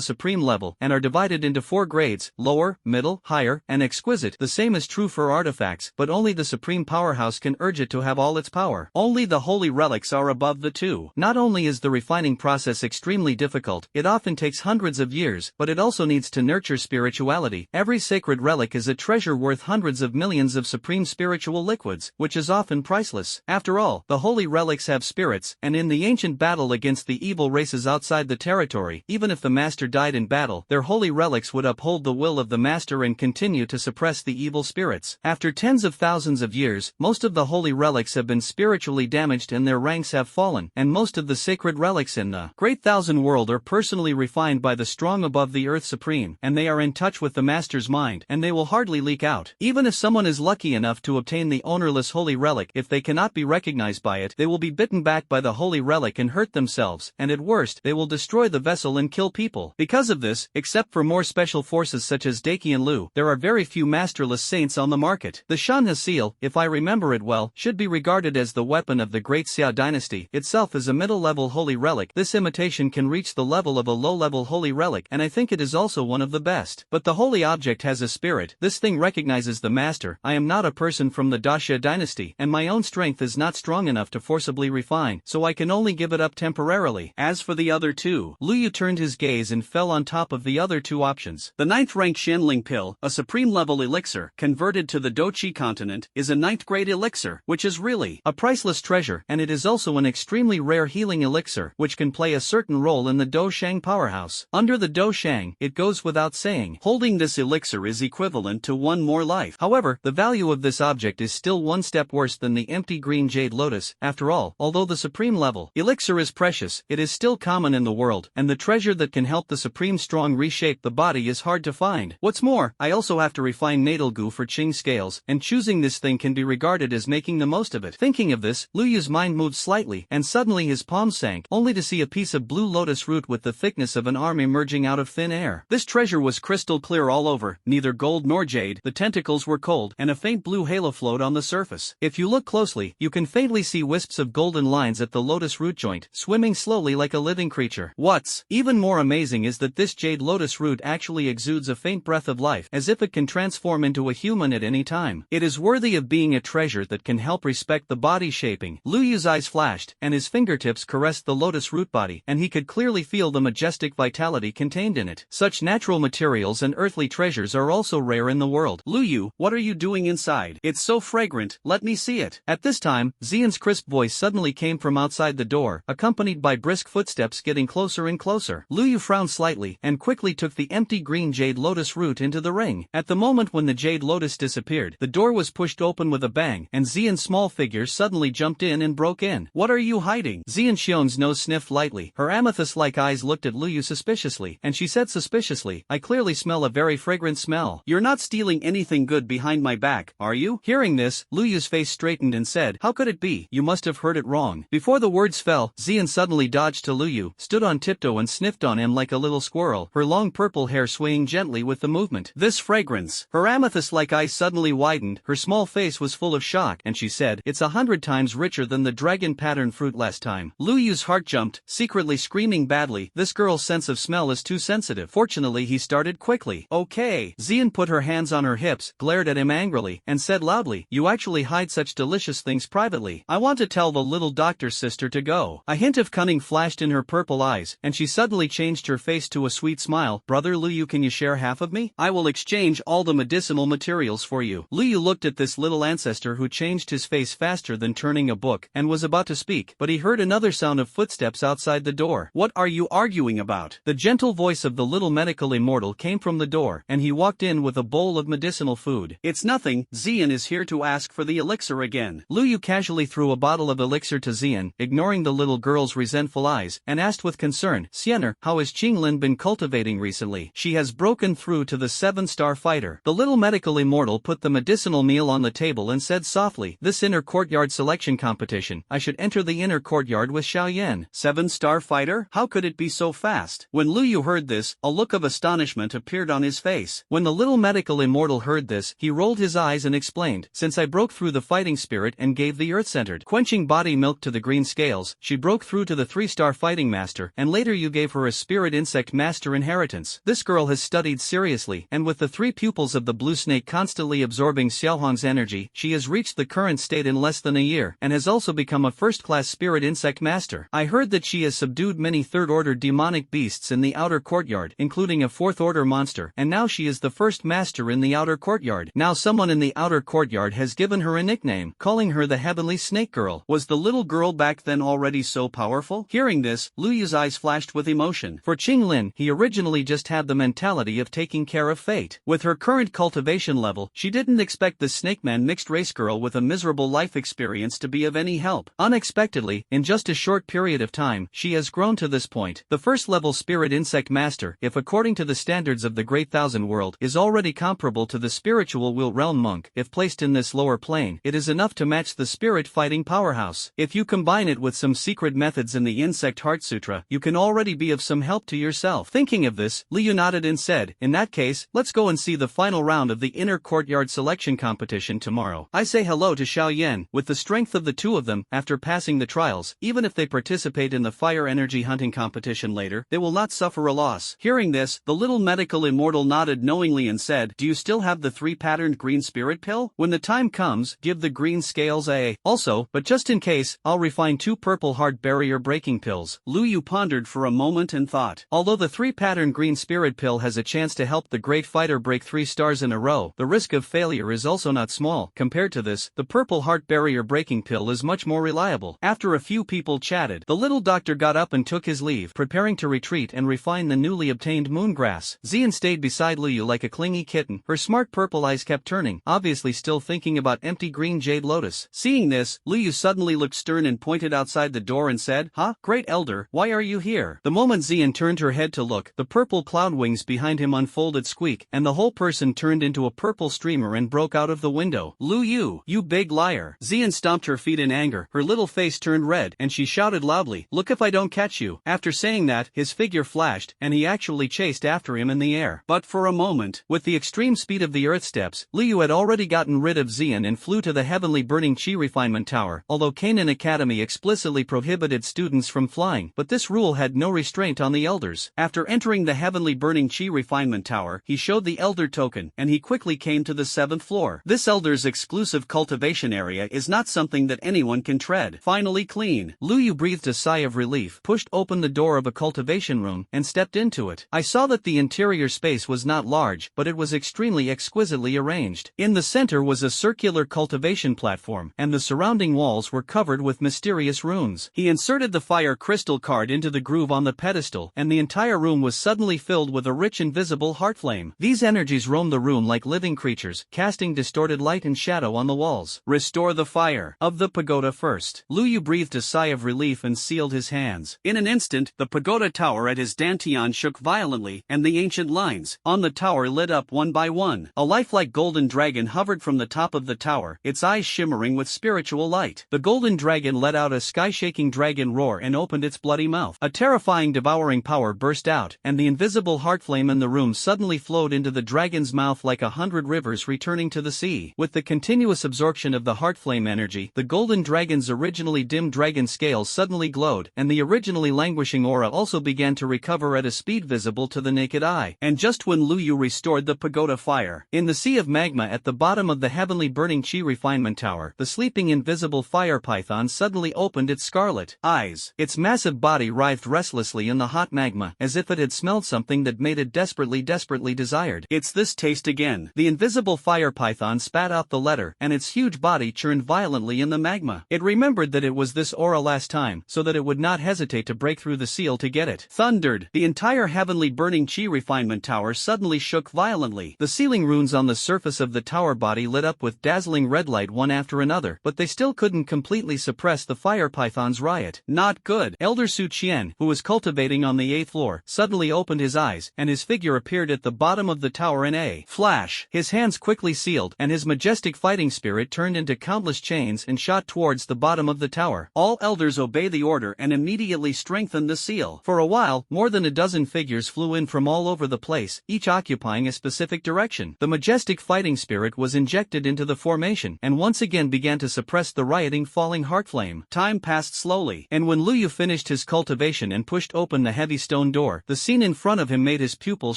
supreme level and are divided into 4 grades: lower, middle, higher, and exquisite. The same is true for artifacts, but only the supreme powerhouse can urge it to have all its power. Only the holy relics are above the 2. Not only is the refining process extremely difficult, it often takes hundreds of years, but it also needs to nurture spirituality. Every sacred relic is a treasure worth hundreds of millions of supreme spiritual liquids, which is often priceless. After all, the holy relics have spirits, and in the ancient battle against the evil races outside the territory, even if the master died in battle, their holy relics would uphold the will of the master and continue to suppress the evil spirits. After tens of thousands of years, most of the holy relics have been spiritually damaged and their ranks have fallen, and most of the sacred relics in the Great Thousand World are personally refined by the strong above the earth supreme, and they are in touch with the master's mind, and they will hardly leak out. Even if someone is lucky enough to obtain the ownerless holy relic, if they cannot be recognized by it, they will be bitten back by the holy relic and hurt themselves, and at worst, they will destroy the vessel and kill people. Because of this, except for more special forces such as Daki and Lu, there are very few masterless saints on the market. The Shanha seal, if I remember it well, should be regarded as the weapon of the Great Xia dynasty. Itself is a middle-level holy relic. This imitation can reach the level of a low-level holy relic, and I think it is also one of the best. But the holy object has a spirit. This thing recognizes the master. I am not a person from the Daxia dynasty, and my own strength is not strong enough to forcibly refine, so I can only give it up temporarily. As for the other 2, Lu Yu turned his gaze and fell on top of the other 2 options. The 9th rank Xianling Pill, a supreme level elixir, converted to the Doqi continent, is a 9th grade elixir, which is really a priceless treasure, and it is also an extremely rare healing elixir, which can play a certain role in the Doshang powerhouse. Under the Doshang, it goes without saying, holding this elixir is equivalent to 1 more life. However, the value of this object is still 1 step worse than the empty green jade lotus. After all, although the supreme level elixir is precious, it is still common in the world, and the treasure that can help the supreme strong reshape the body is hard to find. What's more, I also have to refine natal goo for Qing scales, and choosing this thing can be regarded as making the most of it. Thinking of this, Lu Yu's mind moved slightly, and suddenly his palm sank, only to see a piece of blue lotus root with the thickness of an arm emerging out of thin air. This treasure was crystal clear all over, neither gold nor jade. The tentacles were cold, and a faint blue halo flowed on the surface. If you look closely, you can faintly see wisps of golden lines at the lotus root joint, swimming slowly like a living creature. What's even more amazing is that this jade lotus root actually exudes a faint breath of life, as if it can transform into a human at any time. It is worthy of being a treasure that can help respect the body shaping. Lu Yu's eyes flashed, and his fingertips caressed the lotus root body, and he could clearly feel the majestic vitality contained in it. Such natural materials and earthly treasures are also rare in the world. Lu Yu, what are you doing inside? It's so fragrant, let me see it. At this time, Xian's crisp voice suddenly came from outside the door, accompanied by brisk footsteps getting closer and closer. Lu Yu frowned slightly, and quickly took the empty green jade lotus root into the ring. At the moment when the jade lotus disappeared, the door was pushed open with a bang, and Xian's small figure suddenly jumped in and broke in. What are you hiding? Xian Xion's nose sniffed lightly. Her amethyst-like eyes looked at Lu Yu suspiciously, and she said suspiciously, I clearly smell a very fragrant smell. You're not stealing anything good behind my back, are you? Hearing this, Lu Yu's face straightened and said, how could it be? You must have heard it wrong. Before the words fell, Xian suddenly dodged to Lu Yu, stood on tiptoe and sniffed on him like a little squirrel, her long purple hair swaying gently with the movement. This fragrance. Her amethyst-like eyes suddenly widened, her small face was full of shock, and she said, it's 100 times richer than the dragon pattern fruit last time. Lu Yu's heart jumped, secretly screaming badly, this girl's sense of smell is too sensitive. Fortunately he started quickly. Okay. Xian put her hands on her hips, glared at him angrily, and said loudly, "You actually hide such delicious things privately. I want to tell the little doctor's sister to go." A hint of cunning flashed in her purple eyes, and she suddenly changed her face to a sweet smile. "Brother Luyu, can you share half of me? I will exchange all the medicinal materials for you." Luyu looked at this little ancestor who changed his face faster than turning a book, and was about to speak, but he heard another sound of footsteps outside the door. "What are you arguing about?" The gentle voice of the little medical immortal came from the door, and he walked in with a bowl of medicinal food. "It's nothing, Xian is here to ask for the elixir again." Luyu casually threw a bottle of elixir to Xian, ignoring the little girl's resentful eyes, and asked with concern, "Xiener, how has Qinglin been cultivating recently?" "She has broken through to the 7-star fighter." The little medical immortal put the medicinal meal on the table and said softly, "This inner courtyard selection competition, I should enter the inner courtyard with Xiaoyan." 7-star fighter? How could it be so fast? When Luyu heard this, a look of astonishment appeared on his face. When the little medical immortal heard this, he rolled his eyes and explained, "Since I broke through the fighting spirit and gave the earth-centered, quenching body milk to the green scales, she broke through to the 3-star fighting master, and later you gave her a spirit insect master inheritance. This girl has studied seriously, and with the 3 pupils of the blue snake constantly absorbing Xiaohong's energy, she has reached the current state in less than a year, and has also become a first-class spirit insect master. I heard that she has subdued many third-order demonic beasts in the outer courtyard, including a 4th-order monster, and now she is the first master in the outer courtyard. Now someone in the outer courtyard has given her a nickname, calling her the Heavenly Snake Girl." Was the little girl back then already so powerful? Hearing this, Luyu's eyes flashed with emotion. For Qinglin, he originally just had the mentality of taking care of fate. With her current cultivation level, she didn't expect the Snake Man mixed race girl with a miserable life experience to be of any help. Unexpectedly, in just a short period of time, she has grown to this point. The first-level spirit insect master, if according to the standards of the Great Thousand World, is already comparable to the spiritual will realm monk. If placed in this lower plane, it is enough to match the spirit fighting powerhouse. If you combine it with some secret methods in the Insect Heart Sutra, you can already be of some help to yourself. Thinking of this, Liu nodded and said, "In that case, let's go and see the final round of the inner courtyard selection competition tomorrow. I say hello to Xiao Yan." With the strength of the two of them, after passing the trials, even if they participate in the fire energy hunting competition later, they will not suffer a loss. Hearing this, the little medical immortal nodded knowingly and said, "Do you still have the 3-patterned green spirit pill? When the time comes, give the green scales a. Also, but just in case, I'll refine 2 purple heart barrier breaking pills." Lu Yu pondered for a moment and thought. Although the 3-pattern green spirit pill has a chance to help the great fighter break 3 stars in a row, the risk of failure is also not small. Compared to this, the purple heart barrier breaking pill is much more reliable. After a few people chatted, the little doctor got up and took his leave, preparing to retreat and refine the newly obtained moon grass. Xian stayed beside Lu Yu like a clingy kitten. Her smart purple eyes kept turning, obviously still thinking about empty green jade lotus. Seeing this, Lu Yu suddenly looked stern and pointed outside the door and said, "Huh, great elder, why are you here?" The moment Xian turned her head to look, the purple cloud wings behind him unfolded squeak, and the whole person turned into a purple streamer and broke out of the window. "Lu Yu, you big liar." Xian stomped her feet in anger, her little face turned red, and she shouted loudly, "Look if I don't catch you." After saying that, his figure flashed, and he actually chased after him in the air. But for a moment, with the extreme speed of the earth steps, Lu Yu had already gotten rid of Xian and flew to the heavenly burning chi refinement tower. Although Canaan Academy explicitly prohibited students from flying, but this rule had no restraint on the elders. After entering the heavenly burning chi refinement tower, he showed the elder token, and he quickly came to the 7th floor. This elder's exclusive cultivation area is not something that anyone can tread. Finally clean. Lu Yu breathed a sigh of relief, pushed open the door of a cultivation room, and stepped into it. I saw that the interior space was not large, but it was extremely exquisitely arranged. In the center was a circular cultivation platform, and the surrounding walls were covered with mysterious runes. He inserted the fire crystal card into the groove on the pedestal, and the entire room was suddenly filled with a rich invisible heart flame. These energies roamed the room like living creatures, casting distorted light and shadow on the walls. "Restore the fire of the pagoda first." Lu Yu breathed a sigh of relief and sealed his hands. In an instant, the pagoda tower at his dantian shook violently, and the ancient lines on the tower lit up one by one. A lifelike golden dragon hovered from the top of the tower, its eyes shimmering with spiritual light. The golden dragon let out a sky-shaking dragon roar and opened its bloody mouth. A terrifying devouring power burst out, and the invisible heart flame in the room suddenly flowed into the dragon's mouth like 100 rivers returning to the sea. With the continuous absorption of the heart flame energy, the golden dragon's originally dim dragon scales suddenly glowed, and the originally languishing aura also began to recover at a speed visible to the naked eye. And just when Lu Yu restored the pagoda fire, fire. In the sea of magma at the bottom of the heavenly burning chi refinement tower, the sleeping invisible fire python suddenly opened its scarlet eyes. Its massive body writhed restlessly in the hot magma, as if it had smelled something that made it desperately desired. It's this taste again. The invisible fire python spat out the letter, and its huge body churned violently in the magma. It remembered that it was this aura last time, so that it would not hesitate to break through the seal to get it. Thundered. The entire heavenly burning chi refinement tower suddenly shook violently. The ceiling runes on the surface of the tower body lit up with dazzling red light one after another, but they still couldn't completely suppress the fire python's riot. Not good. Elder Su Qian, who was cultivating on the 8th floor, suddenly opened his eyes, and his figure appeared at the bottom of the tower in a flash. His hands quickly sealed, and his majestic fighting spirit turned into countless chains and shot towards the bottom of the tower. All elders obey the order and immediately strengthen the seal. For a while, more than a dozen figures flew in from all over the place, each occupying a specific direction. The majestic fighting spirit was injected into the formation, and once again began to suppress the rioting falling heart flame. Time passed slowly, and when Lu Yu finished his cultivation and pushed open the heavy stone door, the scene in front of him made his pupils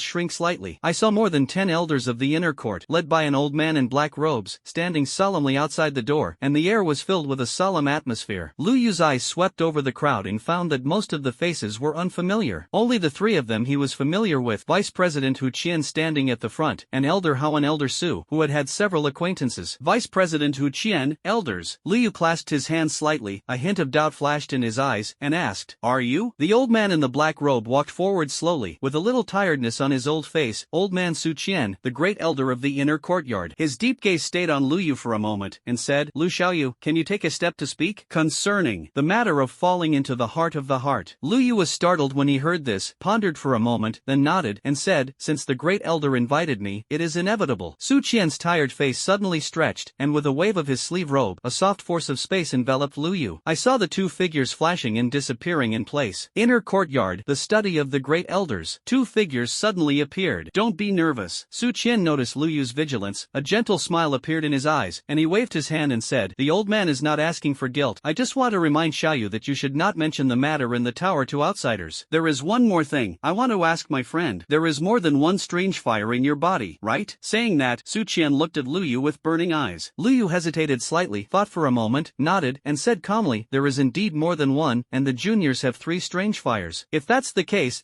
shrink slightly. I saw more than 10 elders of the inner court, led by an old man in black robes, standing solemnly outside the door, and the air was filled with a solemn atmosphere. Lu Yu's eyes swept over the crowd and found that most of the faces were unfamiliar. Only the three of them he was familiar with: Vice President Hu Qian standing at the front, and Elder Hao and Elder Su, who had had several acquaintances. Vice President Hu Qian, elders. Lu Yu clasped his hands slightly, a hint of doubt flashed in his eyes, and asked, "Are you?" The old man in the black robe walked forward slowly, with a little tiredness on his old face. Old man Su Qian, the great elder of the inner courtyard. His deep gaze stayed on Lu Yu for a moment, and said, "Lu Xiaoyu, can you take a step to speak concerning the matter of falling into the heart of the heart?" Lu Yu was startled when he heard this, pondered for a moment, then nodded, and said, "Since the great elder invited me, it is inevitable." Su Qian's tired face suddenly stretched, and with a wave of his sleeve robe, a soft force of space enveloped Lu Yu. I saw the two figures flashing and disappearing in place. Inner courtyard, the study of the great elders. Two figures suddenly appeared. "Don't be nervous." Su Qian noticed Lu Yu's vigilance. A gentle smile appeared in his eyes, and he waved his hand and said, "The old man is not asking for guilt. I just want to remind Xiaoyu that you should not mention the matter in the tower to outsiders. There is one more thing I want to ask my friend. There is more than one strange fire in your body, right?" Saying that, Su Qian looked at Lu Yu with burning eyes. Lu Yu hesitated slightly, thought for a moment, nodded, and said calmly, "There is indeed more than one, and the juniors have 3 strange fires. If that's the case,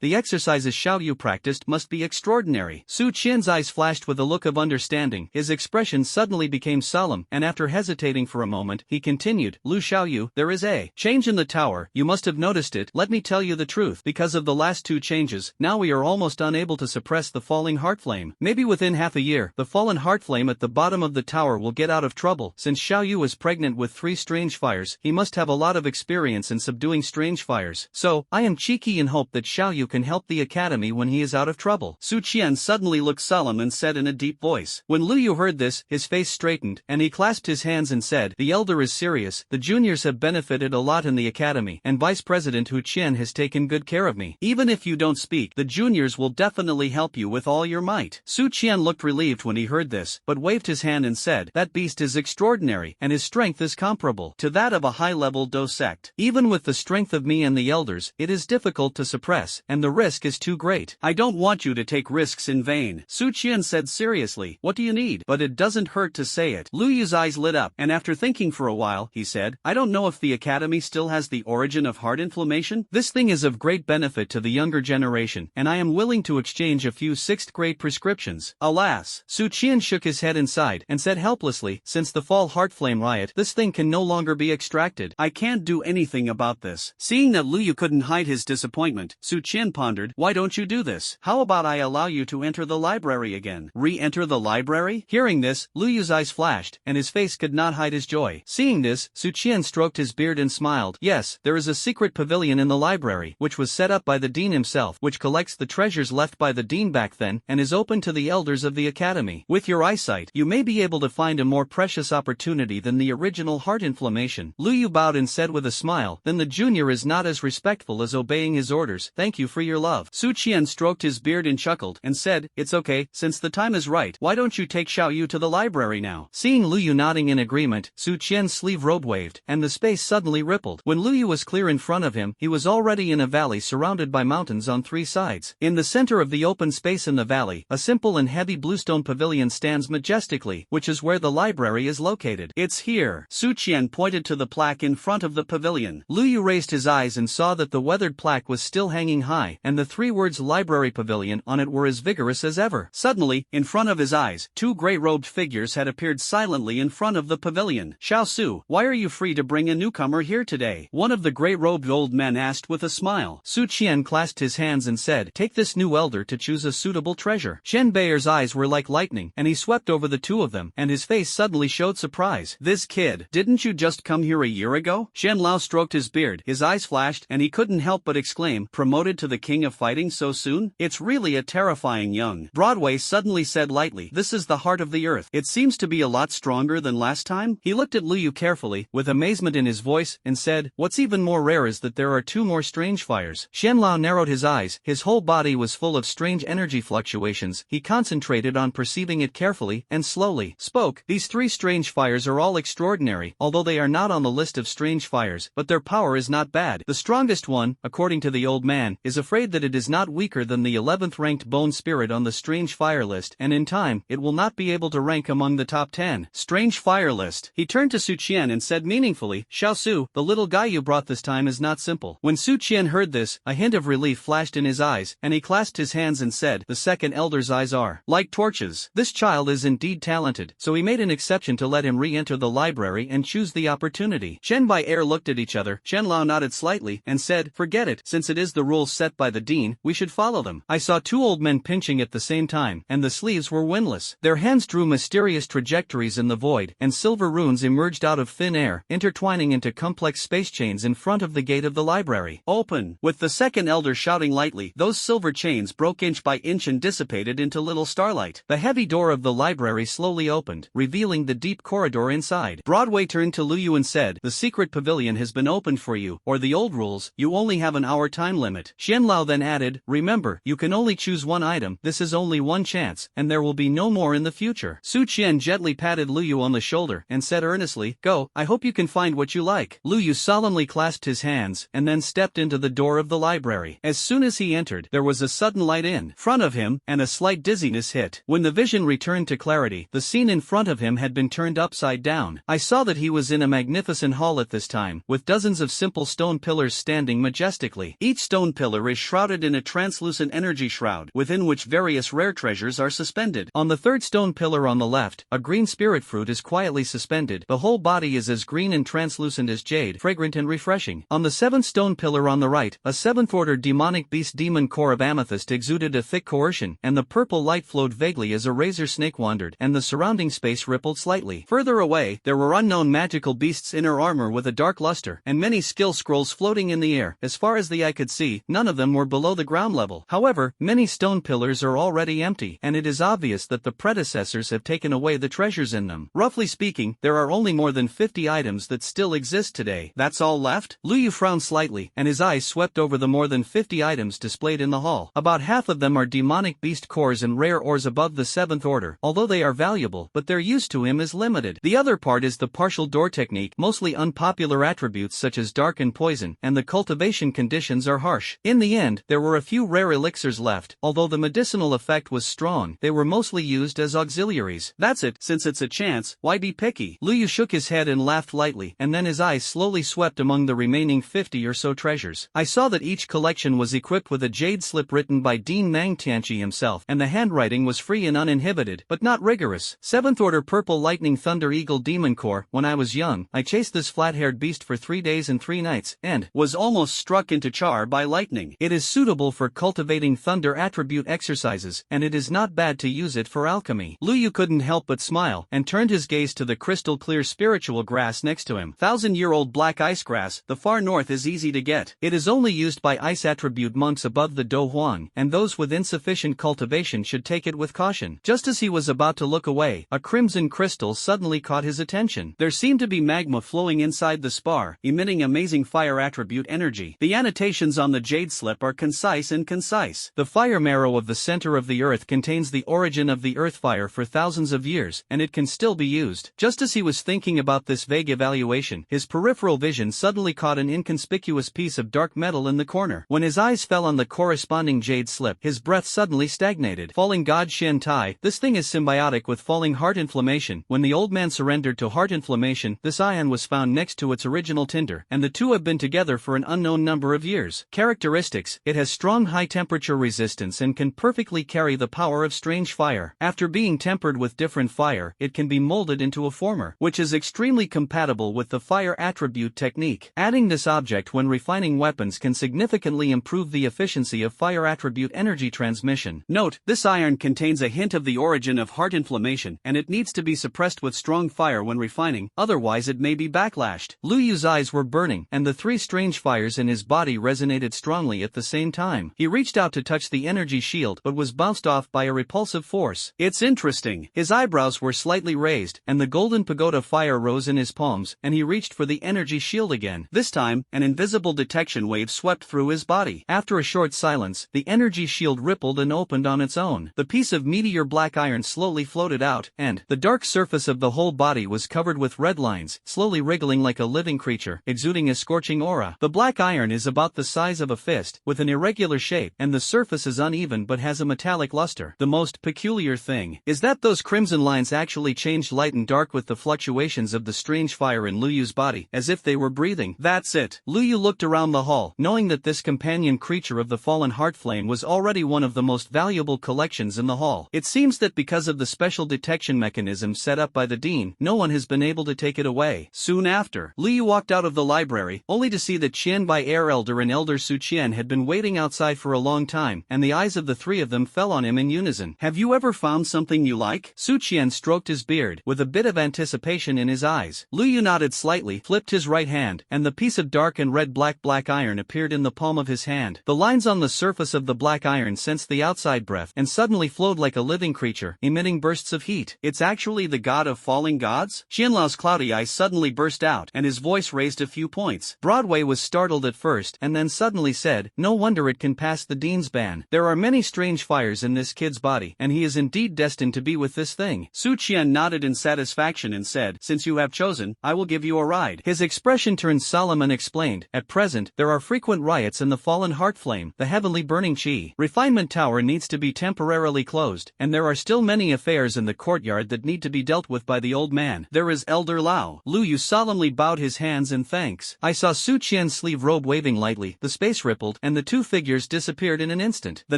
the exercises Xiaoyu practiced must be extraordinary." Su Qian's eyes flashed with a look of understanding. His expression suddenly became solemn, and after hesitating for a moment, he continued, "Lu Xiaoyu, there is a change in the tower. You must have noticed it. Let me tell you the truth. Because of the last 2 changes, now we are almost unable to suppress the falling heart flame. Maybe within half a year, the fallen heart flame at the bottom of the tower will get out of trouble. Since Xiaoyu is pregnant with 3 strange fires, he must have a lot of experience in subduing strange fires. So, I am cheeky and hope that Xiaoyu can help the academy when he is out of trouble." Su Qian suddenly looked solemn and said in a deep voice. When Lu Yu heard this, his face straightened, and he clasped his hands and said, "The elder is serious. The juniors have benefited a lot in the academy, and Vice President Hu Qian has taken good care of me. Even if you don't speak, the juniors will definitely help you with all your might." Su Qian looked relieved when he heard this, but waved his hand and said, "That beast is extraordinary, and his strength is comparable to that of a high-level Do sect. Even with the strength of me and the elders, it is difficult to suppress, and the risk is too great." "I don't want you to take risks in vain," Su Qian said seriously. "What do you need? But it doesn't hurt to say it." Lu Yu's eyes lit up, and after thinking for a while, he said, "I don't know if the academy still has the origin of heart inflammation. This thing is of great benefit to the younger generation, and I am willing to exchange a few 6th-grade prescriptions." Alas! Su Qian shook his head inside, and said helplessly, "Since the fall heart flame riot, this thing can no longer be extracted. I can't do anything about this." Seeing that Lu Yu couldn't hide his disappointment, Su Qian pondered, "Why don't you do this? How about I allow you to enter the library again?" "Re-enter the library?" Hearing this, Lu Yu's eyes flashed, and his face could not hide his joy. Seeing this, Su Qian stroked his beard and smiled. "Yes, there is a secret pavilion in the library, which was set up by the dean himself, which collects the treasures left by the dean back then, and is open to the elders of the academy. With your eyesight, you may be able to find a more precious opportunity than the original heart inflammation." Lu Yu bowed and said with a smile, "Then the junior is not as respectful as obeying his orders. Thank you for your love." Su Qian stroked his beard and chuckled, and said, "It's okay, since the time is right. Why don't you take Xiaoyu to the library now?" Seeing Lu Yu nodding in agreement, Su Qian's sleeve robe waved, and the space suddenly rippled. When Lu Yu was clear in front of him, he was already in a valley surrounded by mountains on 3 sides. In the center of the open space in the valley, valley, a simple and heavy bluestone pavilion stands majestically, which is where the library is located. It's here. Su Qian pointed to the plaque in front of the pavilion. Lu Yu raised his eyes and saw that the weathered plaque was still hanging high, and the 3 words library pavilion on it were as vigorous as ever. Suddenly, in front of his eyes, 2 gray-robed figures had appeared silently in front of the pavilion. Xiao Su, why are you free to bring a newcomer here today? One of the gray-robed old men asked with a smile. Su Qian clasped his hands and said, take this new elder to choose a suitable treasure. Shen Beier's eyes were like lightning, and he swept over the 2 of them, and his face suddenly showed surprise. This kid, didn't you just come here a year ago? Shen Lao stroked his beard, his eyes flashed, and he couldn't help but exclaim, promoted to the king of fighting so soon? It's really a terrifying young. Broadway suddenly said lightly, this is the heart of the earth. It seems to be a lot stronger than last time. He looked at Lu Yu carefully, with amazement in his voice, and said, what's even more rare is that there are 2 more strange fires. Shen Lao narrowed his eyes, his whole body was full of strange energy fluctuations. He concentrated on perceiving it carefully, and slowly spoke, these 3 strange fires are all extraordinary, although they are not on the list of strange fires, but their power is not bad. The strongest one, according to the old man, is afraid that it is not weaker than the 11th ranked bone spirit on the strange fire list, and in time, it will not be able to rank among the top 10. Strange fire list. He turned to Su Qian and said meaningfully, Xiao Su, the little guy you brought this time is not simple. When Su Qian heard this, a hint of relief flashed in his eyes, and he clasped his hands and said, the second elder's eyes are like torches. This child is indeed talented, so he made an exception to let him re-enter the library and choose the opportunity. Shen Baier looked at each other, Shen Lao nodded slightly, and said, forget it, since it is the rules set by the dean, we should follow them. I saw 2 old men pinching at the same time, and the sleeves were windless. Their hands drew mysterious trajectories in the void, and silver runes emerged out of thin air, intertwining into complex space chains in front of the gate of the library. Open! With the second elder shouting lightly, those silver chains broke inch by inch and dissipated into little starlight. The heavy door of the library slowly opened, revealing the deep corridor inside. Broadway turned to Lu Yu and said, the secret pavilion has been opened for you, or the old rules, you only have an hour time limit. Xian Lao then added, remember, you can only choose 1 item, this is only 1 chance, and there will be no more in the future. Su Qian gently patted Lu Yu on the shoulder, and said earnestly, go, I hope you can find what you like. Lu Yu solemnly clasped his hands, and then stepped into the door of the library. As soon as he entered, there was a sudden light in front of him, and a slight dizziness hit. When the vision returned to clarity, the scene in front of him had been turned upside down. I saw that he was in a magnificent hall at this time, with dozens of simple stone pillars standing majestically. Each stone pillar is shrouded in a translucent energy shroud, within which various rare treasures are suspended. On the 3rd stone pillar on the left, a green spirit fruit is quietly suspended. The whole body is as green and translucent as jade, fragrant and refreshing. On the 7th stone pillar on the right, a 7th-order demonic beast demon core of amethyst exuded a thick coercion, and the purple light flowed vaguely as a razor snake wandered, and the surrounding space rippled slightly. Further away, there were unknown magical beasts' inner armor with a dark luster, and many skill scrolls floating in the air. As far as the eye could see, none of them were below the ground level. However, many stone pillars are already empty, and it is obvious that the predecessors have taken away the treasures in them. Roughly speaking, there are only more than 50 items that still exist today. That's all left? Lu Yu frowned slightly, and his eyes swept over the more than 50 items displayed in the hall. About half of them are demonic beast cores and rare ores above the 7th order, although they are valuable, but their use to him is limited. The other part is the partial door technique, mostly unpopular attributes such as dark and poison, and the cultivation conditions are harsh. In the end, there were a few rare elixirs left, although the medicinal effect was strong, they were mostly used as auxiliaries. That's it, since it's a chance, why be picky? Lu Yu shook his head and laughed lightly, and then his eyes slowly swept among the remaining 50 or so treasures. I saw that each collection was equipped with a jade slip written by Dean Mangtianchi himself, and the handwriting was free and uninhibited, but not rigorous. 7th order purple lightning thunder eagle demon core. When I was young, I chased this flat-haired beast for 3 days and 3 nights, and was almost struck into char by lightning. It is suitable for cultivating thunder attribute exercises, and it is not bad to use it for alchemy. Lu Yu couldn't help but smile, and turned his gaze to the crystal-clear spiritual grass next to him. 1,000-year-old black ice grass, the far north is easy to get. It is only used by ice attribute monks above the Do Huang, and those with insufficient cultivation should take it with caution. Just as he was about to look away, a crimson crystal suddenly caught his attention. There seemed to be magma flowing inside the spar, emitting amazing fire attribute energy. The annotations on the jade slip are concise and concise. The fire marrow of the center of the earth contains the origin of the earth fire for thousands of years, and it can still be used. Just as he was thinking about this vague evaluation, his peripheral vision suddenly caught an inconspicuous piece of dark metal in the corner. When his eyes fell on the corresponding jade slip, his breath suddenly stagnated. Falling god Shen Tai, this thing is symbiotic with falling heart inflammation. When the old man surrendered to heart inflammation, this ion was found next to its original tinder, and the two have been together for an unknown number of years. Characteristics: it has strong high temperature resistance and can perfectly carry the power of strange fire. After being tempered with different fire, it can be molded into a former, which is extremely compatible with the fire attribute technique. Adding this object when refining weapons can significantly improve the efficiency of fire attribute energy transmission. Note, this iron contains a hint of the origin of heart inflammation, and it needs to be suppressed with strong fire when refining, otherwise it may be backlashed. Lu Yu's eyes were burning, and the three strange fires in his body resonated strongly at the same time. He reached out to touch the energy shield but was bounced off by a repulsive force. It's interesting. His eyebrows were slightly raised, and the golden pagoda fire rose in his palms, and he reached for the energy shield again. This time, an invisible detection wave swept through his body. After a short silence, the energy shield rippled and opened on its own. The piece of meteor black iron slowly floated out, and the dark surface of the whole body was covered with red lines, slowly wriggling like a living creature, exuding a scorching aura. The black iron is about the size of a fist, with an irregular shape, and the surface is uneven but has a metallic luster. The most peculiar thing is that those crimson lines actually changed light and dark with the fluctuations of the strange fire in Lu Yu's body, as if they were breathing. That's it. Lu Yu looked around the hall, knowing that this companion creature of the fallen heart flame was already one of the most valuable collections in the hall. It seems that because of the special detection mechanism set up by the dean, no one has been able to take it away. Soon after, Lu Yu walked out of the library, only to see that Qian Bai Air Elder and Elder Su Qian had been waiting outside for a long time, and the eyes of the three of them fell on him in unison. Have you ever found something you like? Su Qian stroked his beard, with a bit of anticipation in his eyes. Lu Yu nodded slightly, flipped his right hand, and the piece of dark and red black iron appeared in the palm of his hand. The lines on the surface of the black iron sensed the outside breath, and suddenly flowed like a living creature, emitting bursts of heat. It's actually the god of falling gods? Qianlao's cloudy eyes suddenly burst out, and his voice raised a few points. Broadway was startled at first, and then suddenly said, no wonder it can pass the dean's ban. There are many strange fires in this kid's body, and he is indeed destined to be with this thing. Su Qian nodded in satisfaction and said, since you have chosen, I will give you a ride. His expression turned solemn and explained, at present, there are frequent riots in the fallen heart flame, the heavenly burning chi. Refinement tower needs to be temporarily closed, and there are still many affairs in the courtyard that need to be dealt with by the old man. There is Elder Lao. Lu Yu solemnly bowed his hands in thanks. I saw Su Qian's sleeve robe waving lightly, the space rippled, and the two figures disappeared in an instant. The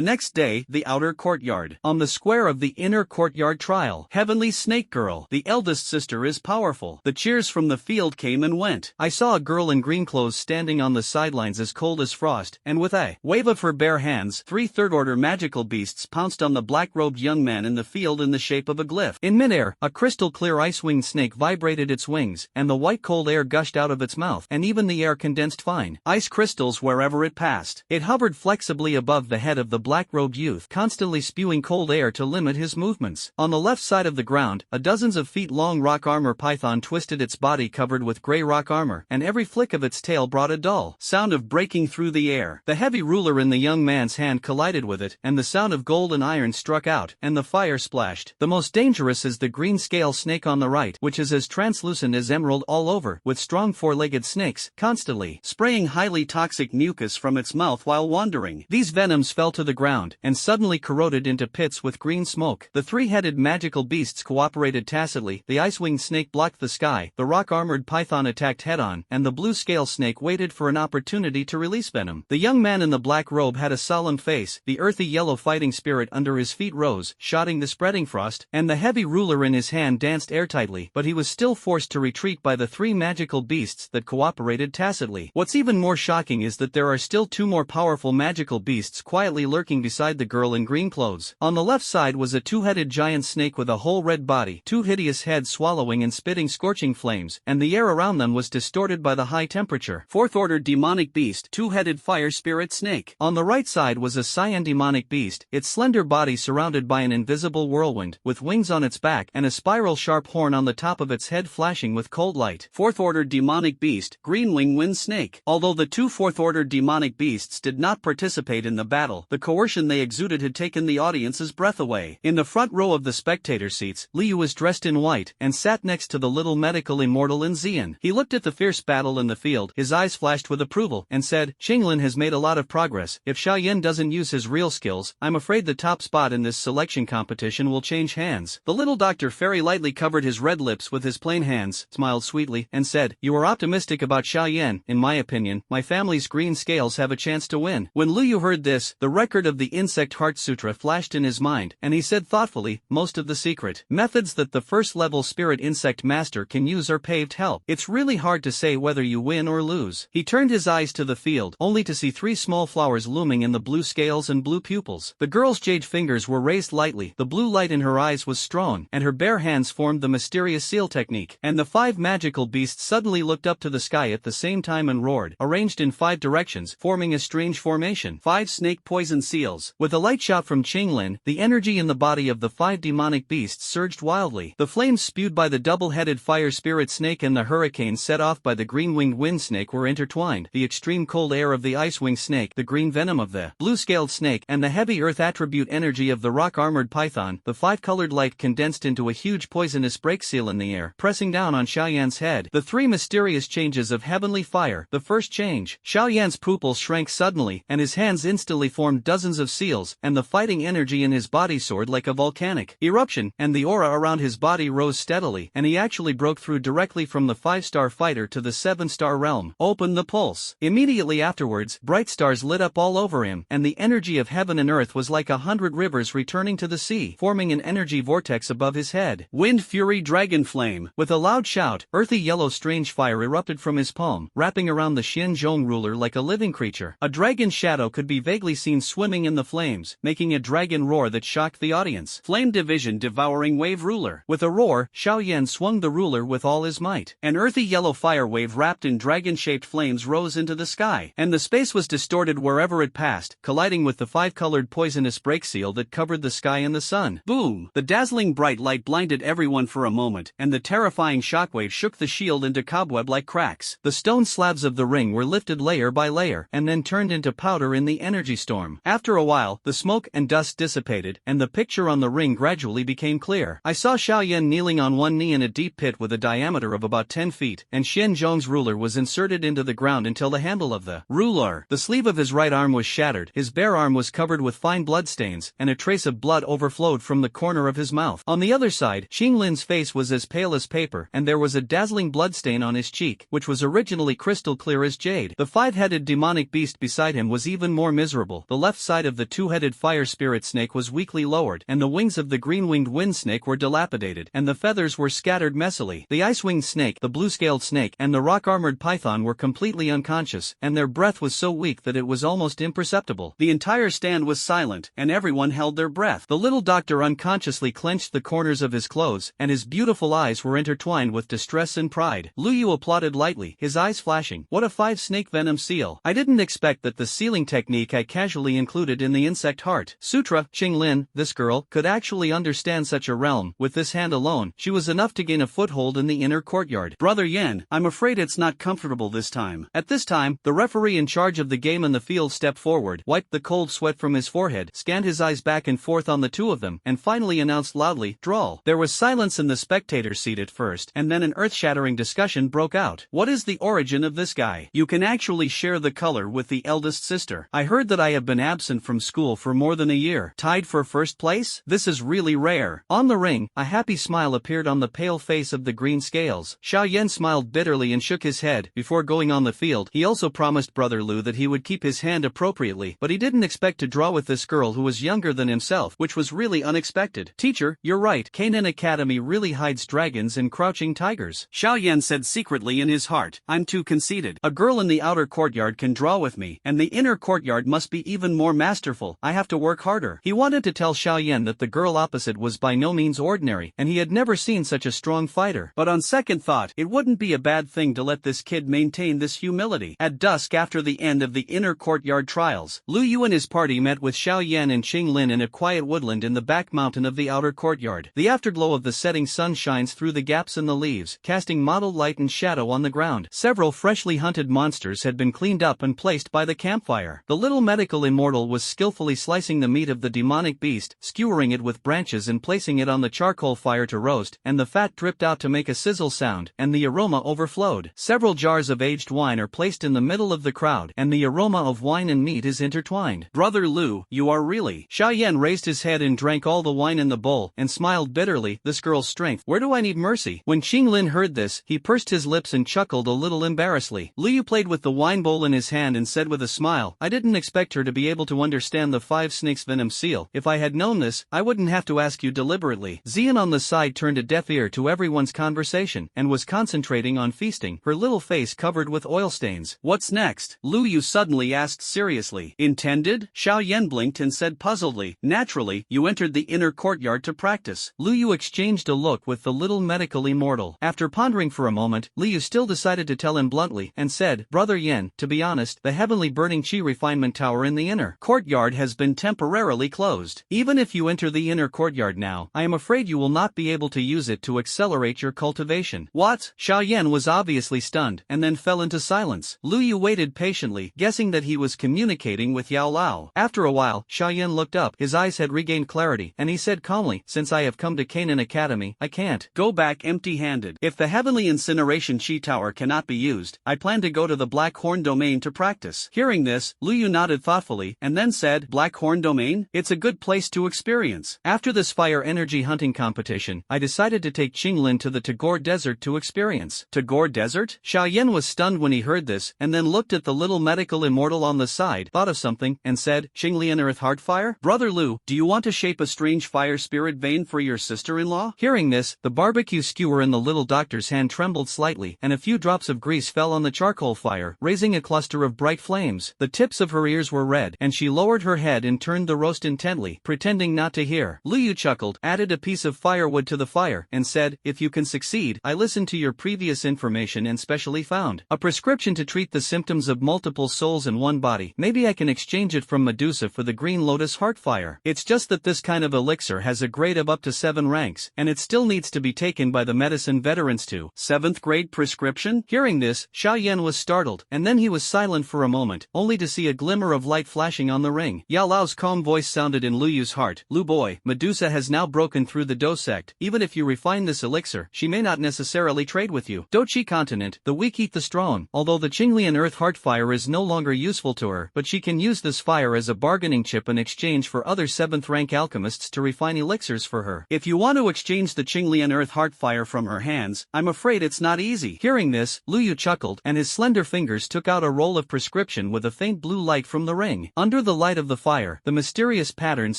next day, the outer courtyard. On the square of the inner courtyard trial. Heavenly Snake Girl. The eldest sister is powerful. The cheers from the field came and went. I saw a girl in green clothes standing on the sidelines as cold as frost, and with a wave of her bare hands, three third-order magical beasts pounced on the black-robed young man in the field in the shape of a glyph. In midair, a crystal-clear ice-winged snake vibrated its wings, and the white cold air gushed out of its mouth, and even the air condensed fine ice crystals wherever it passed. It hovered flexibly above the head of the black-robed youth, constantly spewing cold air to limit his movements. On the left side of the ground, a dozens of feet-long rock armor python twisted its body covered with gray rock armor, and every flick of its tail brought a dull sound of breaking through the air. The heavy ruler in the young man's hand collided with it, and the sound of gold and iron struck out, and the fire splashed. The most dangerous is the green scale snake on the right, which is as translucent as emerald all over, with strong four-legged snakes, constantly spraying highly toxic mucus from its mouth while wandering. These venoms fell to the ground, and suddenly corroded into pits with green smoke. The three-headed magical beasts cooperated tacitly, the ice-winged snake blocked the sky, the rock-armored python attacked head-on, and the blue scale snake waited for an opportunity to release venom. The young man in the black robe had a solemn face, the earthy yellow fighting spirit under his feet rose, shotting the spreading frost, and the heavy ruler in his hand danced airtightly, but he was still forced to retreat by the three magical beasts that cooperated tacitly. What's even more shocking is that there are still two more powerful magical beasts quietly lurking beside the girl in green clothes. On the left side was a two-headed giant snake with a whole red body, two hideous heads swallowing and spitting scorching flames, and the air around them was distorted by the high temperature. Fourth-order demonic beast, two-headed fire spirit snake. On the right side was a cyan demonic beast, its slender body surrounded by an invisible whirlwind, with wings on its back and a spiral sharp horn on the top of its head flashing with cold light. Fourth-order demonic beast, green wing wind snake. Although the two fourth-order demonic beasts did not participate in the battle, the coercion they exuded had taken the audience's breath away. In the front row of the spectator seats, Liu was dressed in white, and sat next to the little medical immortal in Xian. He looked at the fierce battle in the field, his eyes flashed with approval, and said, Qinglin has made a lot of progress. If Xiaoyan doesn't use his real skills, I'm I'm afraid the top spot in this selection competition will change hands. The little doctor very lightly covered his red lips with his plain hands, smiled sweetly, and said, you are optimistic about Xiaoyan. In my opinion, my family's green scales have a chance to win. When Lu Yu heard this, the record of the Insect Heart Sutra flashed in his mind, and he said thoughtfully, most of the secret methods that the first-level spirit insect master can use are paved help. It's really hard to say whether you win or lose. He turned his eyes to the field, only to see 3 small flowers looming in the blue scales and blue pupils. The girl's jade fingers were raised lightly, the blue light in her eyes was strong, and her bare hands formed the mysterious seal technique. And the 5 magical beasts suddenly looked up to the sky at the same time and roared, arranged in 5 directions, forming a strange formation. 5 snake poison seals. With a light shout from Qinglin, the energy in the body of the 5 demonic beasts surged wildly. The flames spewed by the double-headed fire spirit snake and the hurricane set off by the green-winged wind snake were intertwined. The extreme cold air of the ice-winged snake, the green venom of the blue-scaled snake, and the heavy earth attribute energy of the rock-armored python, the 5-colored light condensed into a huge poisonous break seal in the air, pressing down on Xiaoyan's head. The 3 mysterious changes of heavenly fire. The first change. Xiaoyan's pupils shrank suddenly, and his hands instantly formed dozens of seals, and the fighting energy in his body soared like a volcanic eruption, and the aura around his body rose steadily, and he actually broke through directly from the 5-star fighter to the 7-star realm. Open the pulse. Immediately afterwards, bright stars lit up all over him, and the energy of heaven and earth was like 100 rivers returning to the sea, forming an energy vortex above his head. Wind fury dragon flame. With a loud shout, earthy yellow strange fire erupted from his palm, wrapping around the Xinzhong ruler like a living creature. A dragon's shadow could be vaguely seen swimming in the flames, making a dragon roar that shocked the audience. Flame division devouring wave ruler. With a roar, Xiaoyan swung the ruler with all his might. An earthy yellow fire wave wrapped in dragon-shaped flames rose into the sky, and the space was distorted wherever it passed, colliding with the 5-colored poisonous break seal that covered the sky and the sun. Boom! The dazzling bright light blinded everyone for a moment, and the terrifying shockwave shook the shield into cobweb-like cracks. The stone slabs of the ring were lifted layer by layer, and then turned into powder in the energy storm. After a while, the smoke and dust dissipated, and the picture on the ring gradually became clear. I saw Xiaoyan kneeling on one knee in a deep pit with a diameter of about 10 feet, and Xinzhong's ruler was inserted into the ground until the handle of the ruler. The sleeve of his right arm was shattered, his bare arm was covered with fine bloodstains, and a trace of blood overflowed from the corner of his mouth. On the other side, Qinglin's face was as pale as paper, and there was a dazzling bloodstain on his cheek, which was originally crystal clear as jade. The 5-headed demonic beast beside him was even more miserable. The left side of the 2-headed fire spirit snake was weakly lowered, and the wings of the green-winged wind snake were dilapidated, and the feathers were scattered messily. The ice-winged snake, the blue-scaled snake, and the rock-armored python were completely unconscious, and their breath was so weak that it was almost imperceptible. The entire stand was silent, and everyone held their breath. The little doctor unconsciously clenched the corners of his clothes, and his beautiful eyes were intertwined with distress and pride. Lu Yu applauded lightly, his eyes flashing. What a 5-snake venom seal. I didn't expect that the sealing technique I casually included in the insect heart sutra. Qinglin, this girl, could actually understand such a realm. With this hand alone, she was enough to gain a foothold in the inner courtyard. Brother Yan, I'm afraid it's not comfortable this time. At this time, the referee in charge of the game in the field stepped forward, wiped the cold sweat from his forehead, scanned his eyes back and forth on the 2 of them, and finally announced loudly, draw. There was silence in the spectator seat at first, and then an earth-shattering discussion broke out. What is the origin of this guy? You can actually share the color with the eldest sister. I heard that I have been absent from school for more than a year. Tied for first place? This is really rare. On the ring, a happy smile appeared on the pale face of the green scales. Xiaoyan smiled bitterly and shook his head. Before going on the field, he also promised Brother Lu that he would keep his hand appropriately, but he didn't expect to draw with this girl who was younger than himself, which was really unexpected. Teacher, you're right. Canaan Academy really hides dragons and crouching tigers. Xiaoyan said secretly in his heart, I'm too conceited. A girl in the outer courtyard can draw with me, and the inner courtyard must be even more masterful. I have to work harder. He wanted to tell Xiaoyan that the girl opposite was by no means ordinary, and he had never seen such a strong fighter. But on second thought, it wouldn't be a bad thing to let this kid maintain this humility. At dusk after the end of the inner courtyard trials, Lu Yu and his party met with Xiaoyan and Qinglin in a quiet woodland in the back mountain of the outer courtyard. The afterglow of the setting sun shines through the gaps in the leaves, casting mottled light and shadow on the ground. Several freshly hunted monsters had been cleaned up and placed by the campfire. The little medical immortal was skillfully slicing the meat of the demonic beast, skewering it with branches and placing it on the charcoal fire to roast, and the fat dripped out to make a sizzle sound, and the aroma overflowed. Several jars of aged wine are placed in the middle of the crowd, and the aroma of wine and meat is intertwined. Brother Lu, you you are really. Xiaoyan raised his head and drank all the wine in the bowl, and smiled bitterly. This girl's strength. Where do I need mercy? When Qinglin heard this, he pursed his lips and chuckled a little embarrassedly. Liu played with the wine bowl in his hand and said with a smile, I didn't expect her to be able to understand the 5 snakes venom seal. If I had known this, I wouldn't have to ask you deliberately. Xian on the side turned a deaf ear to everyone's conversation, and was concentrating on feasting, her little face covered with oil stains. What's next? Lu Yu suddenly asked seriously. Intended? Xiaoyan blinked and said puzzledly, naturally, you entered the inner courtyard to practice. Lu Yu exchanged a look with the little medical immortal. After pondering for a moment, Lu Yu still decided to tell him bluntly, and said, Brother Yen, to be honest, the heavenly burning chi refinement tower in the inner courtyard has been temporarily closed. Even if you enter the inner courtyard now, I am afraid you will not be able to use it to accelerate your cultivation. What? Xiaoyan was obviously stunned, and then fell into silence. Lu Yu waited patiently, guessing that he was communicating with Yao Lao. After a while, Xiaoyan looked up, his eyes had regained clarity, and he said calmly, since I have come to Canaan Academy, I can't go back empty-handed. If the heavenly incineration chi tower cannot be used, I plan to go to the Black Horn domain to practice. Hearing this, Lu Yu nodded thoughtfully, and then said, Black Horn domain? It's a good place to experience. After this fire energy hunting competition, I decided to take Qinglin to the Tagore Desert to experience. Tagore Desert? Xiaoyan was stunned when he heard this, and then looked at the little medical immortal on the side, thought of something, and said, Qinglian Earth Heartfire? Brother Lu, do you want to shape a strange fire spirit vein for your sister-in-law? Hearing this, the barbecue skewer in the little doctor's hand trembled slightly, and a few drops of grease fell on the charcoal fire, raising a cluster of bright flames. The tips of her ears were red, and she lowered her head and turned the roast intently, pretending not to hear. Lu Yu chuckled, added a piece of firewood to the fire, and said, if you can succeed, I listened to your previous information and specially found a prescription to treat the symptoms of multiple souls in one body. Maybe I can exchange it from Medusa for the Green Lotus Heartfire. It's just that this kind of elixir has a grade of up to 7 ranks, and it still needs to be taken by the medicine veterans too. 7th grade prescription? Hearing this, Xiaoyan was startled, and then he was silent for a moment, only to see a glimmer of light flashing on the ring. Yao Lao's calm voice sounded in Lu Yu's heart. Lu boy, Medusa has now broken through the Do sect. Even if you refine this elixir, she may not necessarily trade with you. Dochi continent, the weak eat the strong. Although the Qinglian Earth Heartfire is no longer useful to her, but she can use this fire as a bargaining chip in exchange for other 7th rank alchemists to refine elixirs for her. If you want to exchange the Qinglian Earth Heartfire from her hands, I'm afraid it's not easy. Hearing this, Lu Yu chuckled, and his slender fingers took out a roll of prescription with a faint blue light from the ring. Under the light of the fire, the mysterious patterns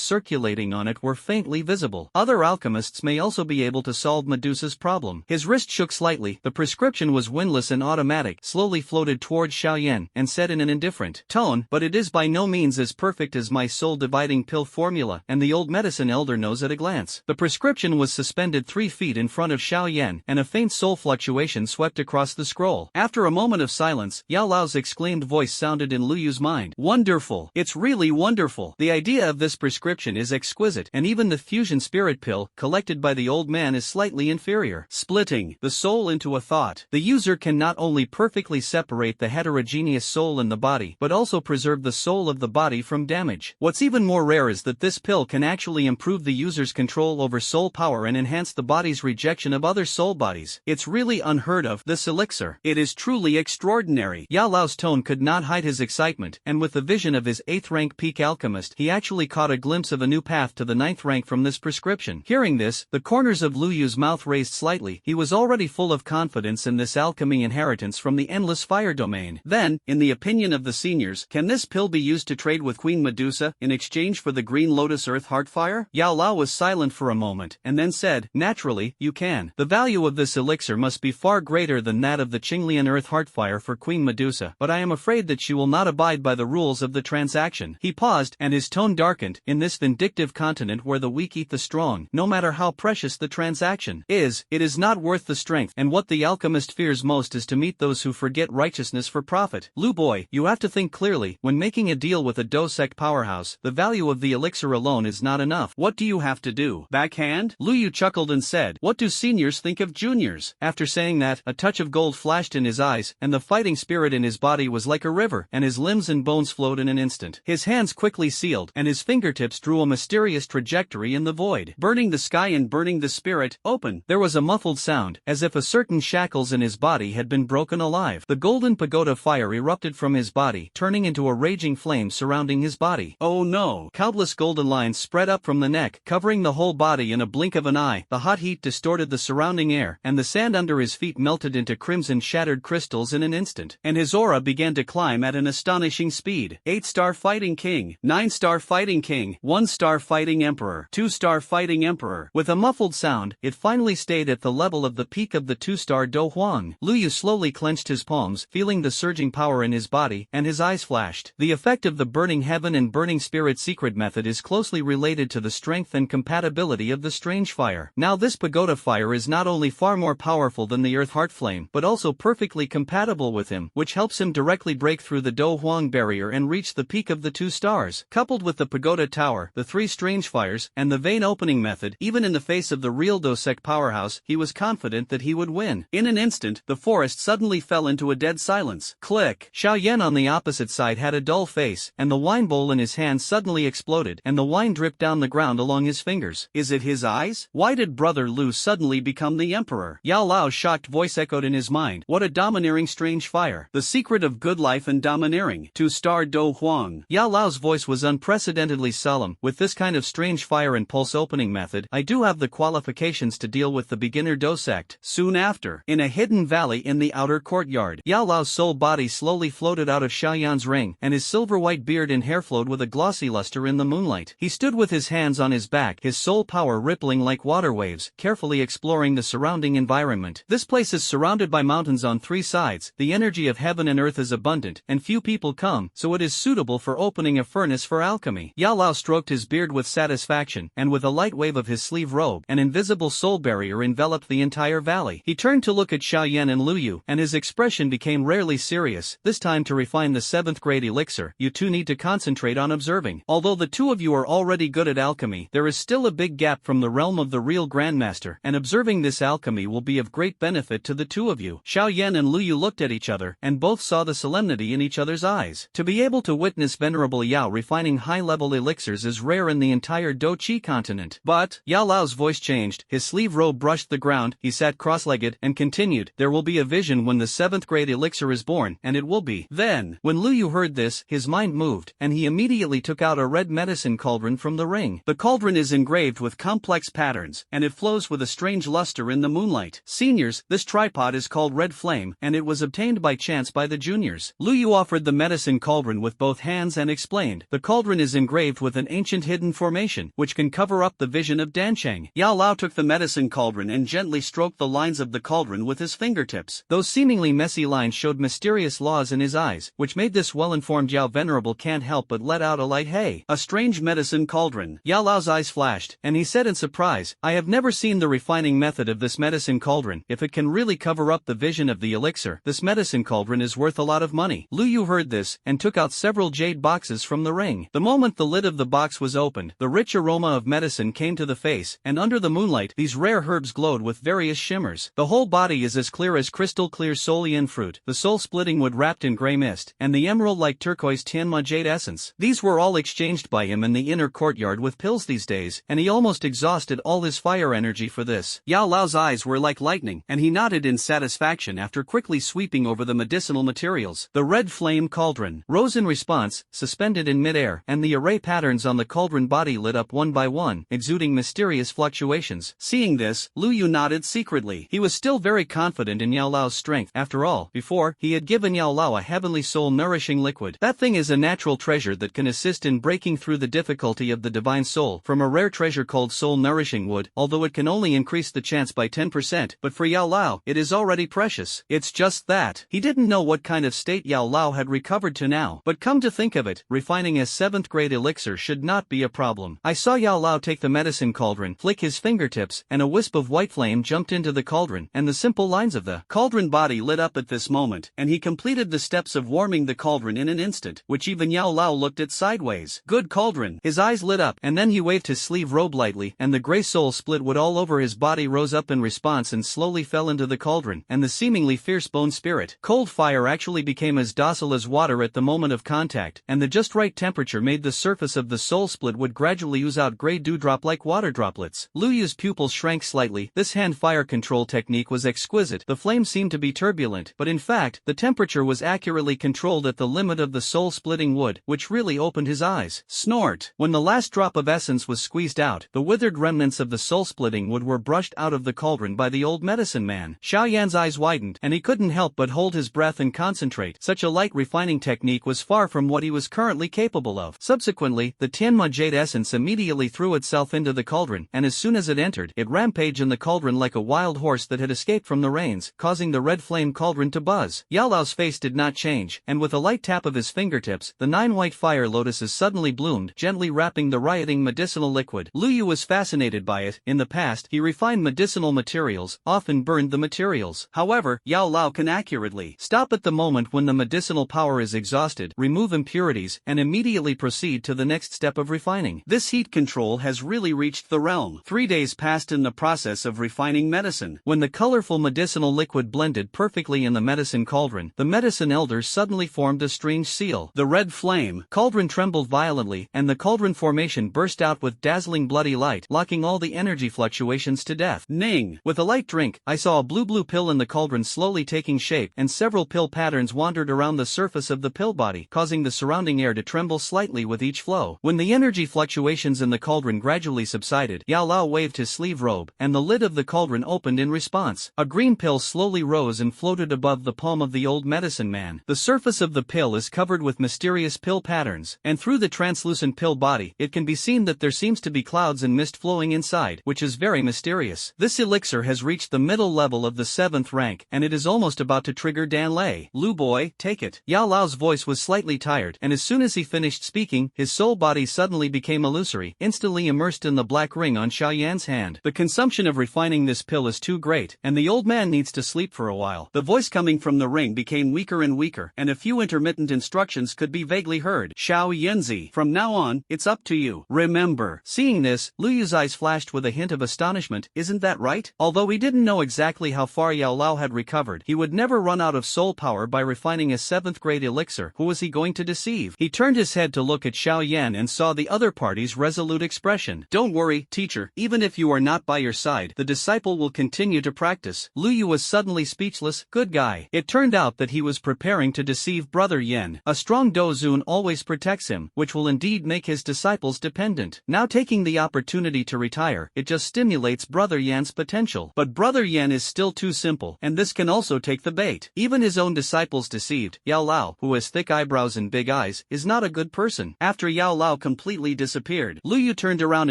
circulating on it were faintly visible. Other alchemists may also be able to solve Medusa's problem. His wrist shook slightly, the prescription was windless and automatic, slowly floated towards Xiaoyan, and said in an indifferent tone, but it is by no means as perfect as my soul-dividing pill formula, and the old medicine elder knows at a glance. The prescription was suspended 3 feet in front of Xiaoyan, and a faint soul fluctuation swept across the scroll. After a moment of silence, Yao Lao's exclaimed voice sounded in Lu Yu's mind. Wonderful! It's really wonderful! The idea of this prescription is exquisite, and even the fusion spirit pill, collected by the old man, is slightly inferior. Splitting the soul into a thought. The user can not only perfectly separate the heterogeneous soul in the body, but also preserve the soul of the body from damage. What's even more rare is that this pill can actually improve the user's control over soul power and enhance the body's rejection of other soul bodies. It's really unheard of, this elixir. It is truly extraordinary. Yao Lao's tone could not hide his excitement, and with the vision of his 8th rank peak alchemist, he actually caught a glimpse of a new path to the 9th rank from this prescription. Hearing this, the corners of Lu Yu's mouth raised slightly. He was already full of confidence in this alchemy inheritance from the endless fire domain. Then, in the opinion of the seniors, can this pill be used to trade with Queen Medusa in exchange for the Green Lotus Earth Heartfire? Yao Lao was silent for a moment, and then said, naturally, you can. The value of this elixir must be far greater than that of the Qinglian Earth Heartfire for Queen Medusa, but I am afraid that she will not abide by the rules of the transaction. He paused, and his tone darkened. In this vindictive continent where the weak eat the strong, no matter how precious the transaction is, it is not worth the strength, and what the alchemist fears most is to meet those who forget righteousness for profit. Lu boy, you have to think clearly. When making a deal with a Do sect powerhouse, the value of the elixir alone is not enough. What do you have to do? Backhand? Lu Yu chuckled and said, what do seniors think of juniors? After saying that, a touch of gold flashed in his eyes, and the fighting spirit in his body was like a river, and his limbs and bones flowed in an instant. His hands quickly sealed, and his fingertips drew a mysterious trajectory in the void, burning the sky and burning the spirit. Open. There was a muffled sound, as if a certain shackles in his body had been broken alive. The golden pagoda fire erupted from his body, turning into a raging flame surrounding his body. body. Oh no! Countless golden lines spread up from the neck, covering the whole body in a blink of an eye. The hot heat distorted the surrounding air, and the sand under his feet melted into crimson shattered crystals in an instant. And his aura began to climb at an astonishing speed. 8-star fighting king, 9-star fighting king, 1-star fighting emperor, 2-star fighting emperor. With a muffled sound, it finally stayed at the level of the peak of the 2-star Do Huang. Lu Yu slowly clenched his palms, feeling the surging power in his body, and his eyes flashed. The effect of the burning heaven and burning spirit secret method is closely related to the strength and compatibility of the strange fire. Now this pagoda fire is not only far more powerful than the earth heart flame, but also perfectly compatible with him, which helps him directly break through the Do Huang barrier and reach the peak of the 2 stars. Coupled with the pagoda tower, the 3 strange fires, and the vein opening method, even in the face of the real Dosek powerhouse, he was confident that he would win. In an instant, the forest suddenly fell into a dead silence. Click! Xiao Yan on the opposite side had a dull face, and the wine bowl in his hand suddenly exploded, and the wine dripped down the ground along his fingers. Is it his eyes? Why did Brother Lu suddenly become the emperor? Yao Lao's shocked voice echoed in his mind. What a domineering strange fire. The secret of good life and domineering. 2-star Do Huang. Yao Lao's voice was unprecedentedly solemn. With this kind of strange fire and pulse opening method, I do have the qualifications to deal with the beginner Dosect. Soon after, in a hidden valley in the outer courtyard, Yao Lao's soul body slowly floated out of Xiaoyan's ring, and his silver-white beard and hair flowed with a glossy luster in the moonlight. He stood with his hands on his back, his soul power rippling like water waves, carefully exploring the surrounding environment. This place is surrounded by mountains on 3 sides, the energy of heaven and earth is abundant, and few people come, so it is suitable for opening a furnace for alchemy. Yao Lao stroked his beard with satisfaction, and with a light wave of his sleeve robe, an invisible soul barrier enveloped the entire valley. He turned to look at Xiao Yan and Lu Yu, and his expression became rarely serious. This time, to refine the 7th grade elixir, you two need to concentrate on observing. Although the two of you are already good at alchemy, there is still a big gap from the realm of the real Grandmaster, and observing this alchemy will be of great benefit to the two of you. Xiao Yan and Lu Yu looked at each other, and both saw the solemnity in each other's eyes. To be able to witness Venerable Yao refining high-level elixirs is rare in the entire Do-Chi continent. But, Yao Lao's voice changed, his sleeve robe brushed the ground, he sat cross-legged, and continued, there will be a vision when the 7th grade elixir is born, and it will be. Then, when Lu Yu heard this, his mind moved, and he immediately took out a red medicine cauldron from the ring. The cauldron is engraved with complex patterns, and it flows with a strange luster in the moonlight. Seniors, this tripod is called Red Flame, and it was obtained by chance by the juniors. Lu Yu offered the medicine cauldron with both hands and explained, the cauldron is engraved with an ancient hidden formation, which can cover up the vision of Dancheng. Yao Lao took the medicine cauldron and gently stroked the lines of the cauldron with his fingertips. Those seemingly messy lines showed mysterious laws in his eyes, which made this well-informed Yao Venerable can't help but let out a light hey. A strange medicine cauldron. Yao Lao's eyes flashed, and he said in surprise, I have never seen the refining method of this medicine cauldron. If it can really cover up the vision of the elixir, this medicine cauldron is worth a lot of money. Lu Yu heard this, and took out several jade boxes from the ring. The moment the lid of the box was opened, the rich aroma of medicine came to the face, and under the moonlight, these rare herbs glowed with various shimmers. The whole body is as clear as crystal clear Solian fruit, the soul-splitting wood wrapped in gray mist, and the emerald-like turquoise Tianma jade essence. These were all exchanged by him in the inner courtyard with pills these days, and he almost exhausted all his fire energy for this. Yao Lao's eyes were like lightning, and he nodded in satisfaction after quickly sweeping over the medicinal materials. The red flame cauldron rose in response, suspended in midair, and the array patterns on the cauldron body lit up one by one, exuding mysterious fluctuations. Seeing this, Lu Yu nodded secretly. He was still very confident in Yao Lao's strength. After all, before, he had given Yao Lao a heavenly soul-nourishing liquid. That thing is a natural treasure that can assist in breaking through the difficulty of the divine soul, from a rare treasure called soul-nourishing wood, although it can only increase the chance by 10%, but for Yao Lao, it is already precious. It's just that. He didn't know what kind of state Yao Lao had recovered to now, but come to think of it, refining a 7th grade elixir should not be a problem. I saw Yao Lao take the medicine cauldron, flick his fingertips, and a wisp of white flame jumped into the cauldron, and the simple lines of the cauldron body lit up at this moment, and he completed the steps of warming the cauldron in an instant, which even Yao Lao looked at sideways. Good cauldron. His eyes lit up, and then he waved his sleeve robe lightly, and the gray soul split wood all over his body rose up in response and slowly fell into the cauldron, and the seemingly fierce bone spirit. Cold fire actually became as docile as water at the moment of contact, and the just right temperature made the surface of the soul split would gradually ooze out gray dewdrop-like water droplets. Lu Yu's pupils shrank slightly. This hand fire control technique was exquisite. The flame seemed to be turbulent, but in fact, the temperature was accurately controlled at the limit of the soul-splitting wood, which really quickly opened his eyes. Snort! When the last drop of essence was squeezed out, the withered remnants of the soul-splitting wood were brushed out of the cauldron by the old medicine man. Xiao Yan's eyes widened, and he couldn't help but hold his breath and concentrate. Such a light refining technique was far from what he was currently capable of. Subsequently, the Tianma jade essence immediately threw itself into the cauldron, and as soon as it entered, it rampaged in the cauldron like a wild horse that had escaped from the rains, causing the red flame cauldron to buzz. Yao Lao's face did not change, and with a light tap of his fingertips, the 9 white fire lotuses suddenly bloomed, gently wrapping the rioting medicinal liquid. Lu Yu was fascinated by it. In the past, he refined medicinal materials, often burned the materials. However, Yao Lao can accurately stop at the moment when the medicinal power is exhausted, remove impurities, and immediately proceed to the next step of refining. This heat control has really reached the realm. 3 days passed in the process of refining medicine. When the colorful medicinal liquid blended perfectly in the medicine cauldron, the medicine elders suddenly formed a strange seal. The red flame cauldron trembled violently, and the cauldron formation burst out with dazzling bloody light, locking all the energy fluctuations to death. Ning! With a light drink, I saw a blue pill in the cauldron slowly taking shape, and several pill patterns wandered around the surface of the pill body, causing the surrounding air to tremble slightly with each flow. When the energy fluctuations in the cauldron gradually subsided, Yao Lao waved his sleeve robe, and the lid of the cauldron opened in response. A green pill slowly rose and floated above the palm of the old medicine man. The surface of the pill is covered with mysterious pill patterns, and through the translucent pill body, it can be seen that there seems to be clouds and mist flowing inside, which is very mysterious. This elixir has reached the middle level of the 7th rank, and it is almost about to trigger Dan Lei. Lu boy, take it. Yao Lao's voice was slightly tired, and as soon as he finished speaking, his soul body suddenly became illusory, instantly immersed in the black ring on Xiao Yan's hand. The consumption of refining this pill is too great, and the old man needs to sleep for a while. The voice coming from the ring became weaker and weaker, and a few intermittent instructions could be vaguely heard. Xiao Yanzi, from now on, it's up to you. Remember. Seeing this, Lu Yu's eyes flashed with a hint of astonishment. Isn't that right? Although he didn't know exactly how far Yao Lao had recovered, he would never run out of soul power by refining a 7th grade elixir. Who was he going to deceive? He turned his head to look at Xiao Yan and saw the other party's resolute expression. Don't worry, teacher, even if you are not by your side, the disciple will continue to practice. Lu Yu was suddenly speechless. Good guy. It turned out that he was preparing to deceive Brother Yen. A strong Dozun always protects him, which will indeed make his disciples dependent. Now taking the opportunity to retire, it just stimulates Brother Yan's potential. But Brother Yen is still too simple, and this can also take the bait. Even his own disciples deceived. Yao Lao, who has thick eyebrows and big eyes, is not a good person. After Yao Lao completely disappeared, Lu Yu turned around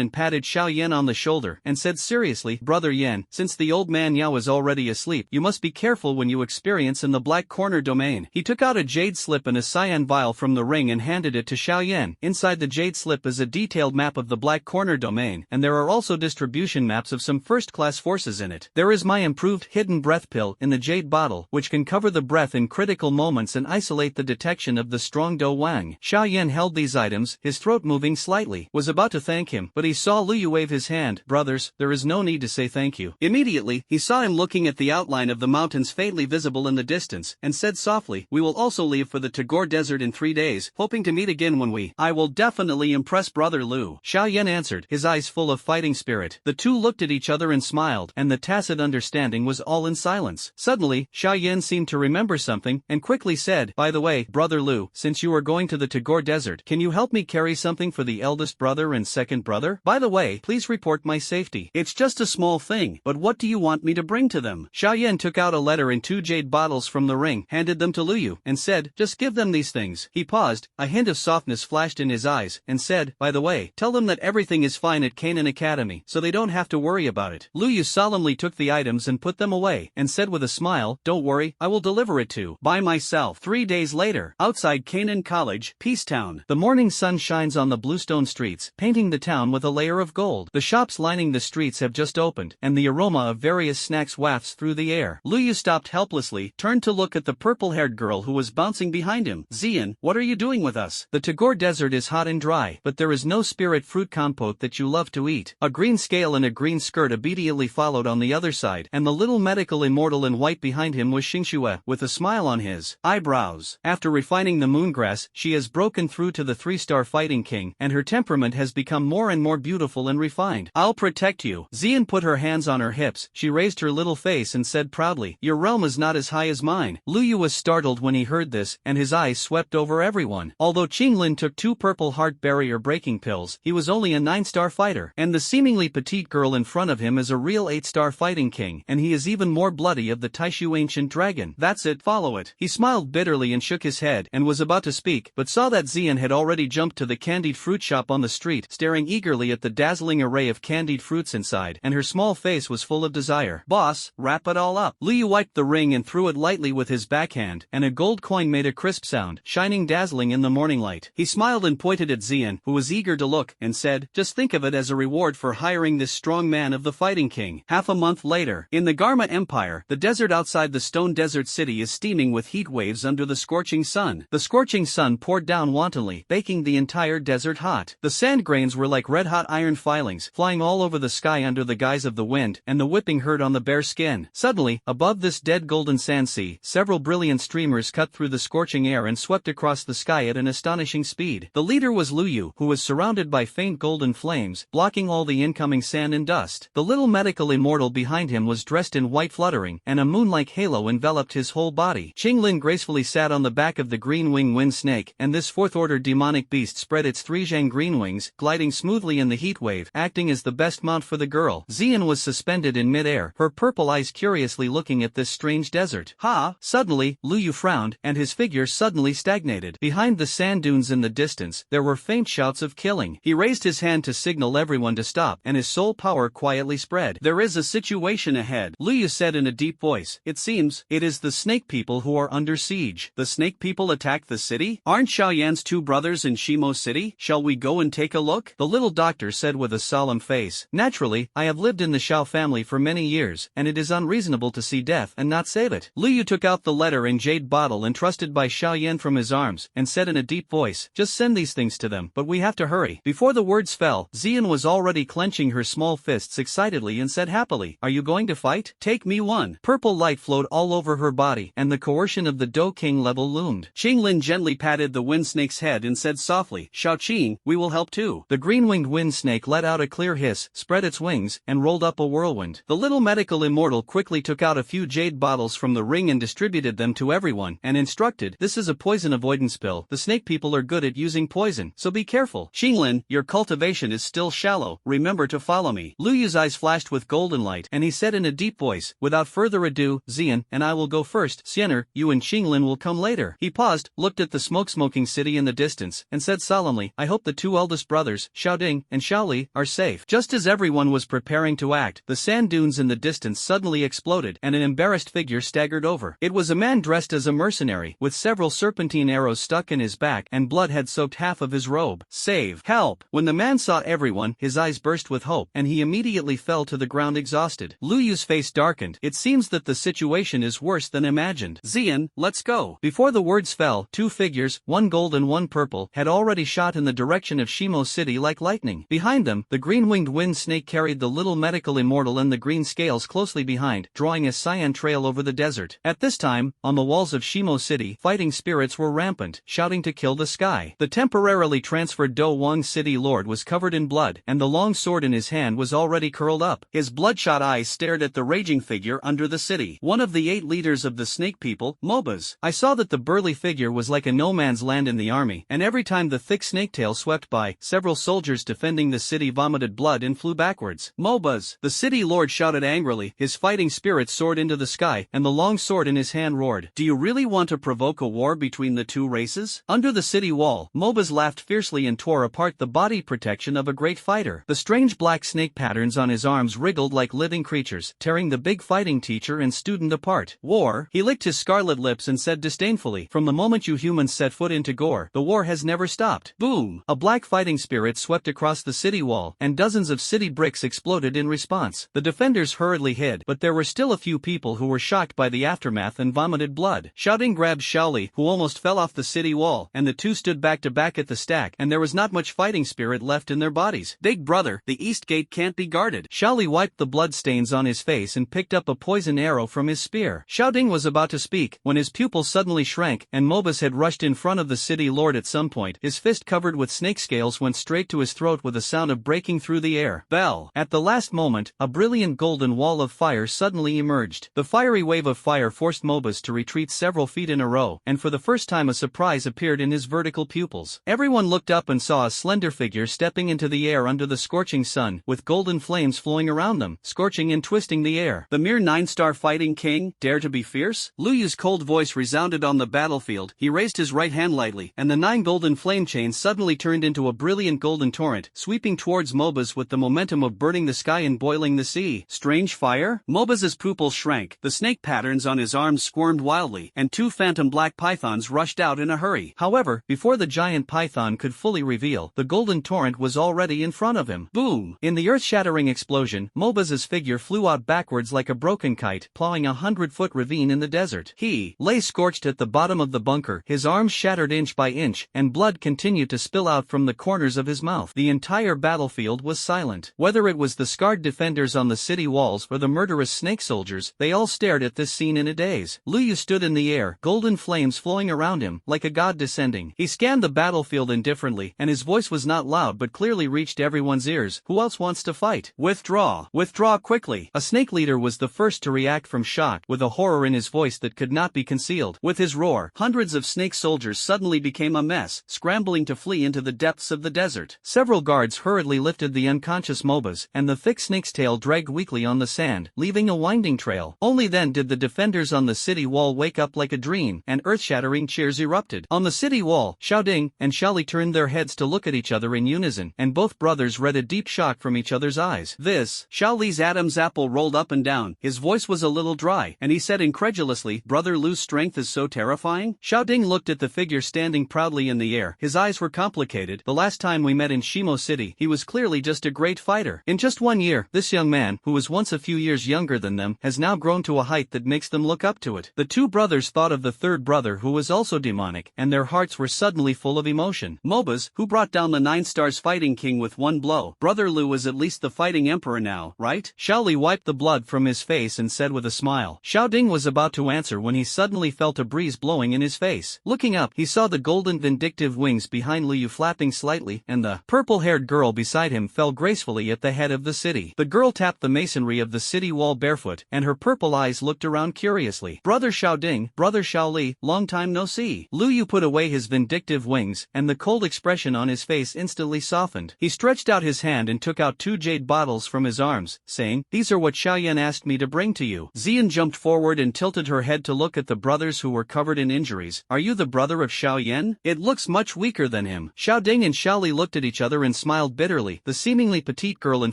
and patted Xiao Yan on the shoulder, and said seriously, Brother Yen, since the old man Yao is already asleep, you must be careful when you experience in the black corner domain. He took out a jade slip and a cyan vial from the ring and handed it to Xiao Yan. Inside the jade slip is a detailed map of the black corner domain, and there are also distribution maps of some first-class forces in it. There is my improved hidden breath pill in the jade bottle, which can cover the breath in critical moments and isolate the detection of the strong Do Wang. Xiao Yan held these items, his throat moving slightly, was about to thank him, but he saw Lu Yu wave his hand. Brothers, there is no need to say thank you. Immediately, he saw him looking at the outline of the mountains faintly visible in the distance, and said softly, we will also leave for the Tagore Desert in 3 days, hoping to meet again when I will definitely impress Brother Lu. Xiao Yan answered, his eyes full of fighting spirit. The two looked at each other and smiled, and the tacit understanding was all in silence. Suddenly, Xiao Yan seemed to remember something, and quickly said, by the way, Brother Lu, since you are going to the Tagore Desert, can you help me carry something for the eldest brother and second brother? By the way, please report my safety. It's just a small thing, but what do you want me to bring to them? Xiao Yan took out a letter and 2 jade bottles from the ring, handed them to Lu Yu, and said, just give them these things. He paused, a hint of softness flashed in his eyes, and said, by the way, tell them that everything is fine at Canaan Academy, so they don't have to worry about it. Lu Yu solemnly took the items and put them away, and said with a smile, don't worry, I will deliver it by myself. 3 days later, outside Canaan College, Peacetown. The morning sun shines on the bluestone streets, painting the town with a layer of gold. The shops lining the streets have just opened, and the aroma of various snacks wafts through the air. Lu Yu stopped helplessly, turned to look at the purple-haired girl who was bouncing behind him. Zian, what are you doing with us? The Tagore Desert is hot and dry, but there is no spirit fruit compote that you love to eat. A green scale and a green skirt immediately followed on the other side, and the little medical immortal in white behind him was Xingxue, with a smile on his eyebrows. After refining the moongrass, she has broken through to the 3-star fighting king, and her temperament has become more and more beautiful and refined. I'll protect you. Zian put her hands on her hips, she raised her little face and said proudly, your realm is not as high as mine. Lu Yu was startled when he heard this, and his eyes swept over everyone. Although Qinglin took 2 purple heart barrier breaking pills, he was only a 9-star fighter. And the seemingly petite girl in front of him is a real 8-star fighting king, and he is even more bloody of the Taishu ancient dragon. That's it, follow it. He smiled bitterly and shook his head, and was about to speak, but saw that Xian had already jumped to the candied fruit shop on the street, staring eagerly at the dazzling array of candied fruits inside, and her small face was full of desire. Boss, wrap it all up. Liu wiped the ring and threw it lightly with his backhand, and a gold coin made a crisp sound, shining dazzling in the morning light. He smiled and pointed at Xian, who was eager to look, and said, just think of it as a reward for hiring this strong man of the fighting king. Half a month later, in the Garma Empire, the desert outside the stone desert city is steaming with heat waves under the scorching sun. The scorching sun poured down wantonly, baking the entire desert hot. The sand grains were like red-hot iron filings, flying all over the sky under the guise of the wind, and the whipping hurt on the bare skin. Suddenly, above this dead golden sand sea, several brilliant streamers cut through the scorching air and swept across the sky at an astonishing speed. The leader was Lu Yu, who was surrounded by faint golden flames, blocking all the incoming sand and dust. The little medical immortal behind him was dressed in white fluttering, and a moon-like halo enveloped his whole body. Qinglin gracefully sat on the back of the green-wing wind snake, and this fourth-order demonic beast spread its 3 zhang green wings, gliding smoothly in the heat wave, acting as the best mount for the girl. Xian was suspended in mid-air, her purple eyes curiously looking at this strange desert. Ha! Suddenly, Lu Yu frowned, and his figure suddenly stagnated. Behind the sand dunes in the distance, there were faint shouts of killing. He raised his hand to signal everyone to stop, and his soul power quietly spread. There is a situation ahead, Lu Yu said in a deep voice. It seems, it is the snake people who are under siege. The snake people attacked the city? Aren't Xiaoyan's 2 brothers in Shimo City? Shall we go and take a look? The little doctor said with a solemn face. Naturally, I have lived in the Xiao family for many years, and it is unreasonable to see death and not save it. Lu Yu took out the letter and jade bottle entrusted by Xiaoyan from his arms, and said in a deep voice, just send these things to them, but we have to hurry. Before the words fell, Xian was already clenching her small fists excitedly and said happily, are you going to fight? Take me one. Purple light flowed all over her body, and the coercion of the Do King level loomed. Qinglin gently patted the wind snake's head and said softly, Xiaoqing, we will help too. The green-winged wind snake let out a clear hiss, spread its wings, and rolled up a whirlwind. The little medical immortal quickly took out a few jade bottles from the ring and distributed them to everyone, and instructed, this is a poison avoidance pill. The snake people are good at using poison, so be careful. Qinglin, your cultivation is still shallow, remember to follow me. Lu Yu's eyes flashed with golden light, and he said in a deep voice, without further ado, Xian and I will go first. Xiener, you and Qinglin will come later. He paused, looked at the smoke-smoking city in the distance, and said solemnly, I hope the 2 eldest brothers, Xiaoding and Xiaoli, are safe. Just as everyone was preparing to act, the sand dunes in the distance suddenly exploded, and an embarrassed figure staggered over. It was a man dressed as a mercenary, with several serpentine arrows stuck in his back, and blood had soaked half of his robe. Save! Help! When the man saw everyone, his eyes burst with hope, and he immediately fell to the ground exhausted. Lu Yu's face darkened. It seems that the situation is worse than imagined. Xian, let's go. Before the words fell, 2 figures, 1 gold and 1 purple, had already shot in the direction of Shimo City like lightning. Behind them, the green-winged wind snake carried the little medical immortal and the green scales closely behind, drawing a cyan trail over the desert. At this time, on the walls of Shimo City, fighting spirits were rampant, shouting to kill the sky. The temporarily transferred Do Wang city lord was covered in blood, and the long sword in his hand was already curled up. His bloodshot eyes stared at the raging figure under the city. One of the 8 leaders of the snake people, MOBAs. I saw that the burly figure was like a no man's land in the army, and every time the thick snaketail swept by, several soldiers defending the city vomited blood and flew backwards. MOBAs. The city lord shouted angrily, his fighting spirit soared into the sky, and the long sword in his hand roared. Do you really want to provoke a war between the 2 races? Under the city wall, MOBAs laughed fiercely and tore apart the body protection of a great fighter. The strange black snake patterns on his arms wriggled like living creatures, tearing the big fighting teacher and student apart. War? He licked his scarlet lips and said disdainfully, from the moment you humans set foot into Gore, the war has never stopped. Boom! A black fighting spirit swept across the city wall, and dozens of city bricks exploded in response. The defenders hurriedly hid, but there were still a few people who were shocked by the aftermath and vomited blood. Shouting grabbed Xiaoli, who almost fell off the city wall, and the 2 stood back to back at the stack, and there was not much fighting spirit left in their bodies. Big brother, the east gate can't be guarded. Xiaoli wiped the blood stains on his face and picked up a poison arrow from his spear. Xiaoding was about to speak, when his pupil suddenly shrank, and Mobus had rushed in front of the city lord at some point. His fist covered with snake scales went straight to his throat with a sound of breaking through the air. Bell! At the last moment, a brilliant golden wall of fire suddenly emerged. The fiery wave of fire forced Mobus to retreat several feet in a row, and for the first time a surprise appeared in his his vertical pupils. Everyone looked up and saw a slender figure stepping into the air under the scorching sun, with golden flames flowing around them, scorching and twisting the air. The mere 9-star fighting king, dare to be fierce? Lu Yu's cold voice resounded on the battlefield. He raised his right hand lightly, and the 9 golden flame chains suddenly turned into a brilliant golden torrent, sweeping towards Mobaz with the momentum of burning the sky and boiling the sea. Strange fire? Mobaz's pupils shrank, the snake patterns on his arms squirmed wildly, and 2 phantom black pythons rushed out in a hurry. However, before the giant python could fully reveal, the golden torrent was already in front of him. Boom! In the earth-shattering explosion, Mobaz's figure flew out backwards like a broken kite, plowing a 100-foot ravine in the desert. He lay scorched at the bottom of the bunker, his arms shattered inch by inch, and blood continued to spill out from the corners of his mouth. The entire battlefield was silent. Whether it was the scarred defenders on the city walls or the murderous snake soldiers, they all stared at this scene in a daze. Lu Yu stood in the air, golden flames flowing around him, like a god descending. He scanned the battlefield indifferently, and his voice was not loud but clearly reached everyone's ears. Who else wants to fight? Withdraw! Withdraw quickly! A snake leader was the first to react from shock, with a horror in his voice that could not be concealed. With his roar, hundreds of snake soldiers suddenly became a mess, scrambling to flee into the depths of the desert. Several guards hurriedly lifted the unconscious Mobaz, and the thick snake's tail dragged weakly on the sand, leaving a winding trail. Only then did the defenders on the city wall wake up like a dream, and earth-shattering cheers erupted. On the city wall, Xiaoding and Xiaoli turned their heads to look at each other in unison, and both brothers read a deep shock from each other's eyes. This, Xiaoli's Adam's apple rolled up and down. His voice was a little dry, and he said incredulously, "Brother Lu's strength is so terrifying?" Xiaoding looked at the figure standing proudly in the air. His eyes were complicated. The last time we met in Shimo City, he was clearly just a great fighter. In just 1 year, this young man, who was once a few years younger than them, has now grown to a height that makes them look up to it. The 2 brothers thought of the 3rd brother who was also demonic, and their hearts were suddenly full of emotion. Mobaz, who brought down the 9 stars fighting king with 1 blow. Brother Lu is at least the fighting emperor now, right? Xiaoli wiped the blood from his face and said with a smile. Xiaoding was about to answer when he suddenly felt a breeze blowing in his face. Looking up, he saw the golden vindictive wings behind Lu Yu flapping slightly, and the purple-haired girl beside him fell gracefully at the head of the city. The girl tapped the masonry of the city wall barefoot, and her purple eyes looked around curiously. Brother Xiaoding, Brother Xiaoli, long time no see. Lu Yu put away his vindictive wings, and the cold expression on his face instantly softened. He stretched out his hand and took out 2 jade bottles from his arms, saying, "These are what Xiaoyan asked me to bring to you." Xian jumped forward and tilted her head to look at the brothers who were covered in injuries. "Are you the brother of Xiaoyan? It looks much weaker than him." Xiaoding and Xiaoli looked at each other and smiled bitterly. The seemingly petite girl in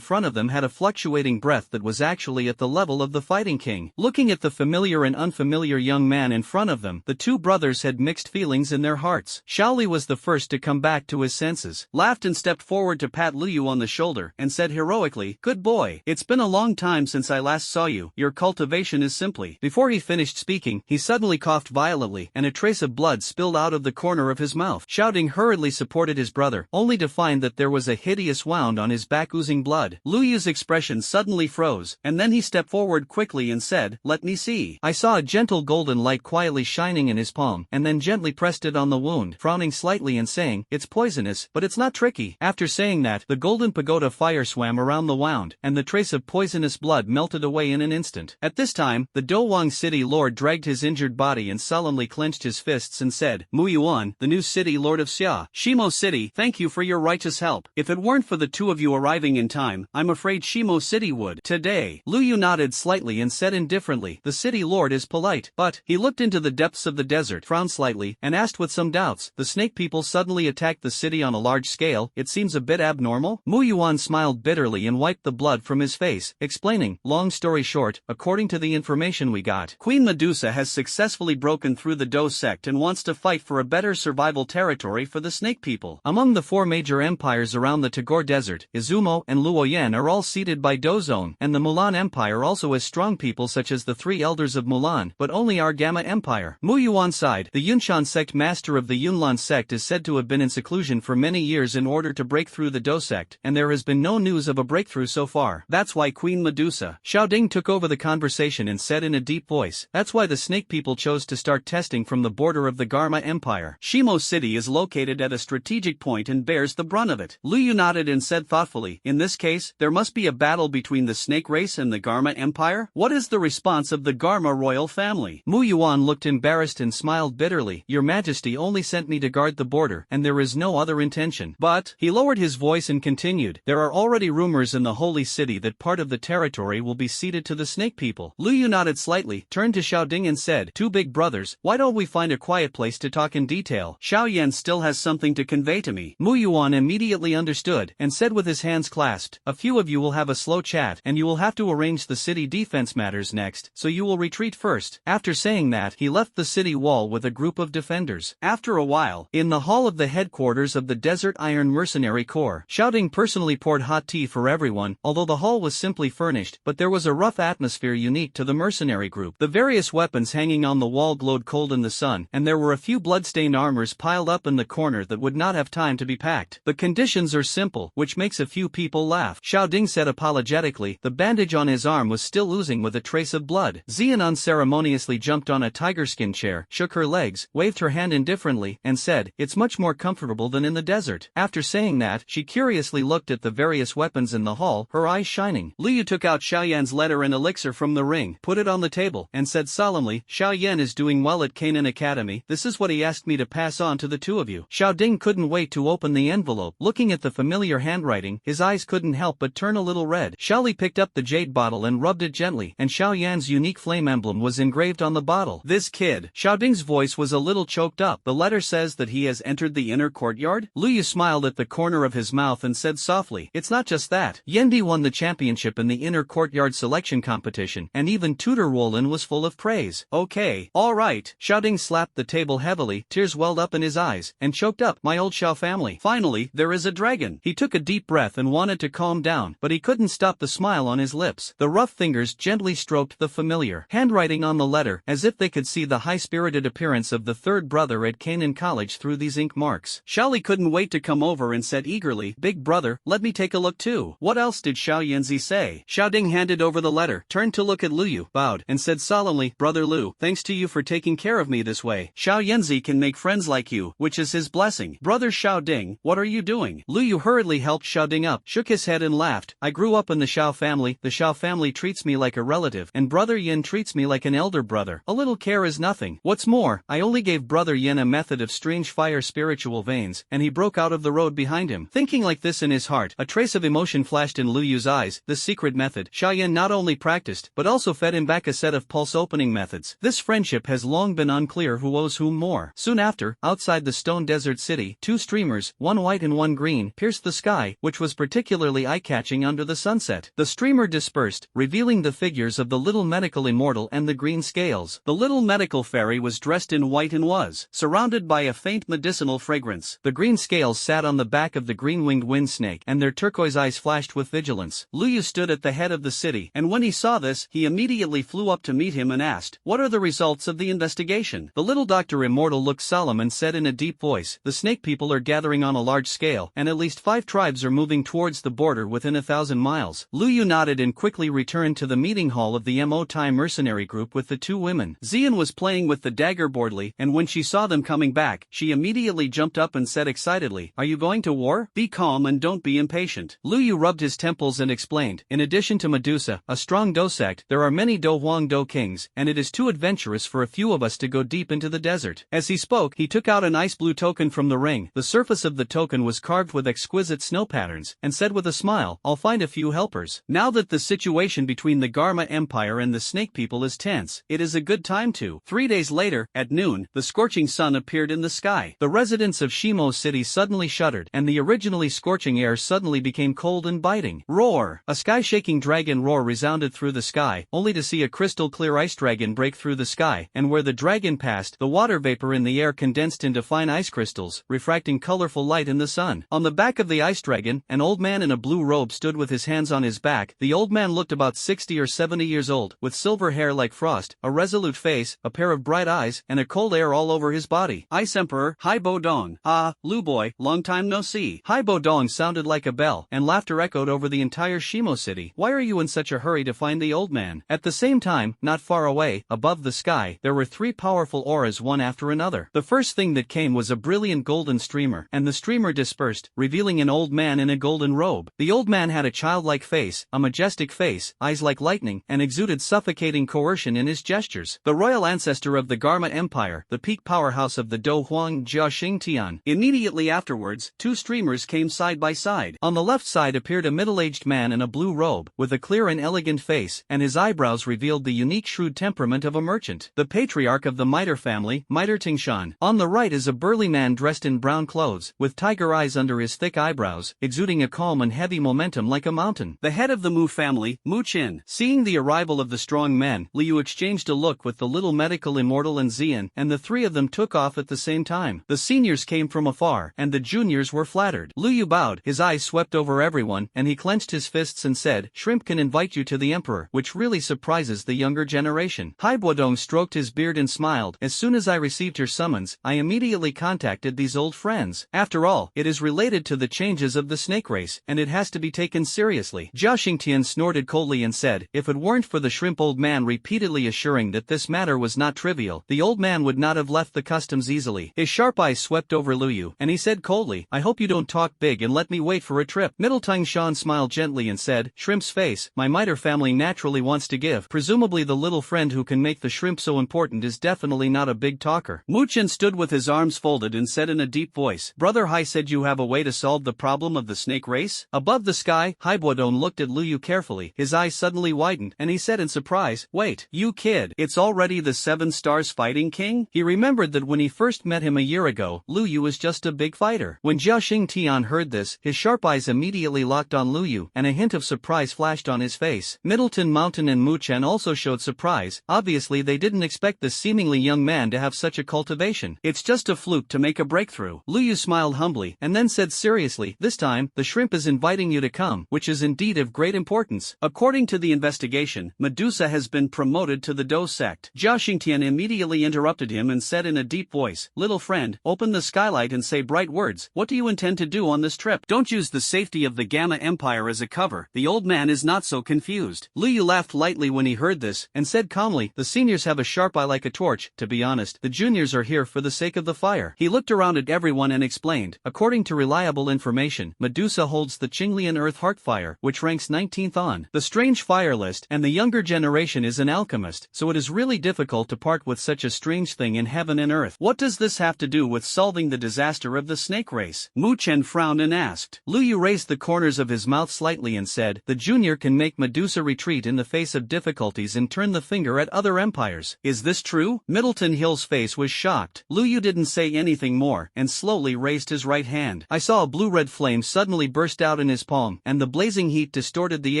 front of them had a fluctuating breath that was actually at the level of the fighting king. Looking at the familiar and unfamiliar young man in front of them, the 2 brothers had mixed feelings in their hearts. Xiaoli was the first to come back to his senses, laughed and stepped forward to pat Lu Yu on the shoulder, and said heroically, "Good boy, it's been a long time since I last saw you. Your cultivation is simply." Before he finished speaking, he suddenly coughed violently, and a trace of blood spilled out of the corner of his mouth. Xiaoding hurriedly supported his brother, only to find that there was a hideous wound on his back oozing blood. Lu Yu's expression suddenly froze, and then he stepped forward quickly and said, "Let me see." I saw a gentle golden light quietly shining in his palm, and then gently pressed it on the wound, frowning slightly and saying, "It's poisonous, but it's not tricky." After saying that, the golden pagoda fire swam around the wound, and the trace of poisonous blood melted away in an instant. At this time, the Dowang city lord dragged his injured body and solemnly clenched his fists and said, "Mu Yuan, the new city lord of Xia, Shimo City, thank you for your righteous help. If it weren't for the 2 of you arriving in time, I'm afraid Shimo City would. Today." Lu Yu nodded slightly and said indifferently, "The city lord is polite, but..." He looked into the depths of the desert, frowned slightly, and asked with some doubts, "The snake people suddenly attacked the city on a large scale, it seems a bit abnormal?" Mu Yuan smiled bitterly and wiped the blood from his face, explaining, "Long story short, according to the information we got, Queen Medusa has successfully broken through the Do sect and wants to fight for a better survival territory for the snake people. Among the 4 major empires around the Tagore Desert, Izumo and Luoyan are all seated by Do Zone, and the Mulan Empire also has strong people such as the 3 elders of Mulan, but only our Gamma Empire." Mu Yuan sighed. The Yunshan sect master of the Yunlan sect is said to have been in seclusion for many years in order to break through the Do sect, and there has been no news of a breakthrough so far. That's why Queen Medusa. Xiaoding took over the conversation and said in a deep voice, "That's why the snake people chose to start testing from the border of the Garma Empire. Shimo City is located at a strategic point and bears the brunt of it." Lu Yu nodded and said thoughtfully, "In this case, there must be a battle between the snake race and the Garma Empire? What is the response of the Garma royal family?" Mu Yuan looked embarrassed and smiled bitterly. "Your Majesty only only sent me to guard the border, and there is no other intention. But, he lowered his voice and continued, there are already rumors in the holy city that part of the territory will be ceded to the snake people. Lu Yu nodded slightly, turned to Xiao Ding and said, two big brothers, why don't we find a quiet place to talk in detail? Xiao Yan still has something to convey to me. Mu Yuan immediately understood, and said with his hands clasped, a few of you will have a slow chat, and you will have to arrange the city defense matters next, so you will retreat first. After saying that, he left the city wall with a group of defenders. After a while, in the hall of the headquarters of the Desert Iron Mercenary Corps, Xiao Ding personally poured hot tea for everyone, although the hall was simply furnished, but there was a rough atmosphere unique to the mercenary group. The various weapons hanging on the wall glowed cold in the sun, and there were a few bloodstained armors piled up in the corner that would not have time to be packed. The conditions are simple, which makes a few people laugh. Xiao Ding said apologetically, the bandage on his arm was still oozing with a trace of blood. Xian unceremoniously jumped on a tiger-skin chair, shook her legs, waved her hand indifferently, and said, it's much more comfortable than in the desert. After saying that, she curiously looked at the various weapons in the hall, her eyes shining. Liu took out Xiao Yan's letter and elixir from the ring, put it on the table, and said solemnly, Xiao Yan is doing well at Canaan Academy, this is what he asked me to pass on to the two of you. Xiao Ding couldn't wait to open the envelope. Looking at the familiar handwriting, his eyes couldn't help but turn a little red. Xiaoli picked up the jade bottle and rubbed it gently, and Xiao Yan's unique flame emblem was engraved on the bottle. This kid. Xiao Ding's voice was a little choked up. The letter says that he has entered the inner courtyard? Lu Yu smiled at the corner of his mouth and said softly, it's not just that. Yendi won the championship in the inner courtyard selection competition, and even Tutor Wolin was full of praise. Okay, alright. Xiao Ding slapped the table heavily, tears welled up in his eyes, and choked up, my old Xiao family. Finally, there is a dragon. He took a deep breath and wanted to calm down, but he couldn't stop the smile on his lips. The rough fingers gently stroked the familiar handwriting on the letter, as if they could see the high-spirited appearance of the third brother at Canaan College through these ink marks. Xiaoli couldn't wait to come over and said eagerly, big brother, let me take a look too. What else did Xiao Yanzi say? Xiao Ding handed over the letter, turned to look at Lu Yu, bowed, and said solemnly, brother Lu, thanks to you for taking care of me this way. Xiao Yanzi can make friends like you, which is his blessing. Brother Xiao Ding, what are you doing? Lu Yu hurriedly helped Xiao Ding up, shook his head and laughed. I grew up in the Xiao family. The Xiao family treats me like a relative, and brother Yin treats me like an elder brother. A little care is nothing. What's more, I only gave brother Yin a method of strange fire spiritual veins, and he broke out of the road behind him. Thinking like this in his heart, a trace of emotion flashed in Lu Yu's eyes. This secret method, Xiao Yan not only practiced, but also fed him back a set of pulse opening methods. This friendship has long been unclear who owes whom more. Soon after, outside the stone desert city, two streamers, one white and one green, pierced the sky, which was particularly eye-catching under the sunset. The streamer dispersed, revealing the figures of the little medical immortal and the green scales. The little medical fairy was dressed in white and was surrounded by a faint medicinal fragrance. The green scales sat on the back of the green-winged wind snake, and their turquoise eyes flashed with vigilance. Lu Yu stood at the head of the city, and when he saw this, he immediately flew up to meet him and asked, what are the results of the investigation? The little Dr. Immortal looked solemn and said in a deep voice, the snake people are gathering on a large scale, and at least 5 tribes are moving towards the border within 1,000 miles. Lu Yu nodded and quickly returned to the meeting hall of the Mo Tai mercenary group with the two women. Xian was playing with the dagger boardly, and when she saw them coming back, she immediately jumped up and said excitedly, are you going to war? Be calm and don't be impatient. Lu Yu rubbed his temples and explained, in addition to Medusa, a strong Do sect, there are many Do Huang Do kings, and it is too adventurous for a few of us to go deep into the desert. As he spoke, he took out an ice blue token from the ring. The surface of the token was carved with exquisite snow patterns, and said with a smile, I'll find a few helpers. Now that the situation between the Garma Empire and the Snake People is tense, it is a good time to. 3 days later, at noon, the scorching sun appeared in the sky. The residents of Shimo City suddenly shuddered, and the originally scorching air suddenly became cold and biting. Roar! A sky-shaking dragon roar resounded through the sky, only to see a crystal-clear ice dragon break through the sky, and where the dragon passed, the water vapor in the air condensed into fine ice crystals, refracting colorful light in the sun. On the back of the ice dragon, an old man in a blue robe stood with his hands on his back. The old man looked about 60 or 70 years old, with silver hair like frost, a resolute face, a pair of bright eyes, and a cold air all over his body. Ice Emperor, Hai Bo Dong. Ah, Lu boy, long time no see. Hai Bo Dong sounded like a bell, and laughter echoed over the entire Shimo city. Why are you in such a hurry to find the old man? At the same time, not far away, above the sky, there were 3 powerful auras one after another. The first thing that came was a brilliant golden streamer, and the streamer dispersed, revealing an old man in a golden robe. The old man had a childlike face, a majestic face, eyes like lightning, and exuded suffocating coercion in his gestures. The royal ancestor of the Garma Empire, the peak powerhouse of the Do Huang Jia Xing Tian. Immediately afterwards, two streamers came side by side. On the left side appeared a middle-aged man in a blue robe, with a clear and elegant face, and his eyebrows revealed the unique shrewd temperament of a merchant. The patriarch of the Mitre family, Mitre Tingshan. On the right is a burly man dressed in brown clothes, with tiger eyes under his thick eyebrows, exuding a calm and heavy momentum like a mountain. The head of the Mu family, Mu Qin. Seeing the arrival of the strong men, Liu exchanged a look with the little medical immortal and Xian, and the three of them took off at the same time. The seniors came from afar, and the juniors were flattered. Liu bowed, his eyes swept over everyone, and he clenched his fists and said, "Shrimp can invite you to the emperor," which really surprises the younger generation. Hai Buodong stroked his beard and smiled. "As soon as I received your summons, I immediately contacted these old friends. After all, it is related to the changes of the snake race, and it has to be taken seriously." Jia Xingtian snorted coldly and said, "If it weren't for the shrimp old man repeatedly assuring that this matter was not trivial, the old man would not have left the customs easily." His sharp eyes swept over Liu, and he said coldly, "I hope you don't talk big and let me wait for a trip." Middle Tongue Shan smiled gently and said, "Shrimp's face, my Mitre family naturally wants to give. Presumably the little friend who can make the shrimp so important is definitely not a big talker." Mu Chen stood with his arms folded and said in a deep voice, "Brother Hai said you have a way to solve the problem of the snake race?" Above the sky, Hai Buodong looked at Liu carefully. His eyes suddenly widened, and he said in surprise, "Wait, you kid, it's already the 7 Stars Fighting King?" He remembered that when he first met him a year ago, Liu was just a big fighter. When Jia Xing Tian heard this, his sharp eyes immediately locked on Liu, and a hint of surprise flashed on his face. Middleton Mountain and Mu Chen also showed surprise. Obviously they didn't expect this seemingly young man to have such a cultivation. "It's just a fluke to make a breakthrough." Liu smiled humbly, and then said seriously, "This time, the shrimp is inviting you to come, which is indeed of great importance. According to the investigation, Medusa has been promoted to the Do sect." Jia Xingtian immediately interrupted him and said in a deep voice, "Little friend, open the skylight and say bright words. What do you intend to do on this trip? Don't use the safety of the Gamma Empire as a cover." The old man is not so confused. Liu laughed lightly when he heard this, and said calmly, "The seniors have a sharp eye like a torch. To be honest, the juniors are here for the sake of the fire." He looked around at everyone and explained, "According to reliable information, Medusa holds the Qinglian Earth Heart Fire, which ranks 19th on the strange fire list, and the younger generation is an alchemist, so it is really difficult to part with such a strange thing in heaven and earth. What does this have to do with solving the disaster of the snake race?" Mu Chen frowned and asked. Liu raised the corners of his mouth slightly and said, "The junior can make Medusa retreat in the face of difficulties and turn the finger at other empires. Is this true?" Middleton Hill's face was shocked. Liu didn't say anything more, and slowly raised his right hand. I saw a blue-red flame suddenly burst out in his palm, and the blazing heat distorted the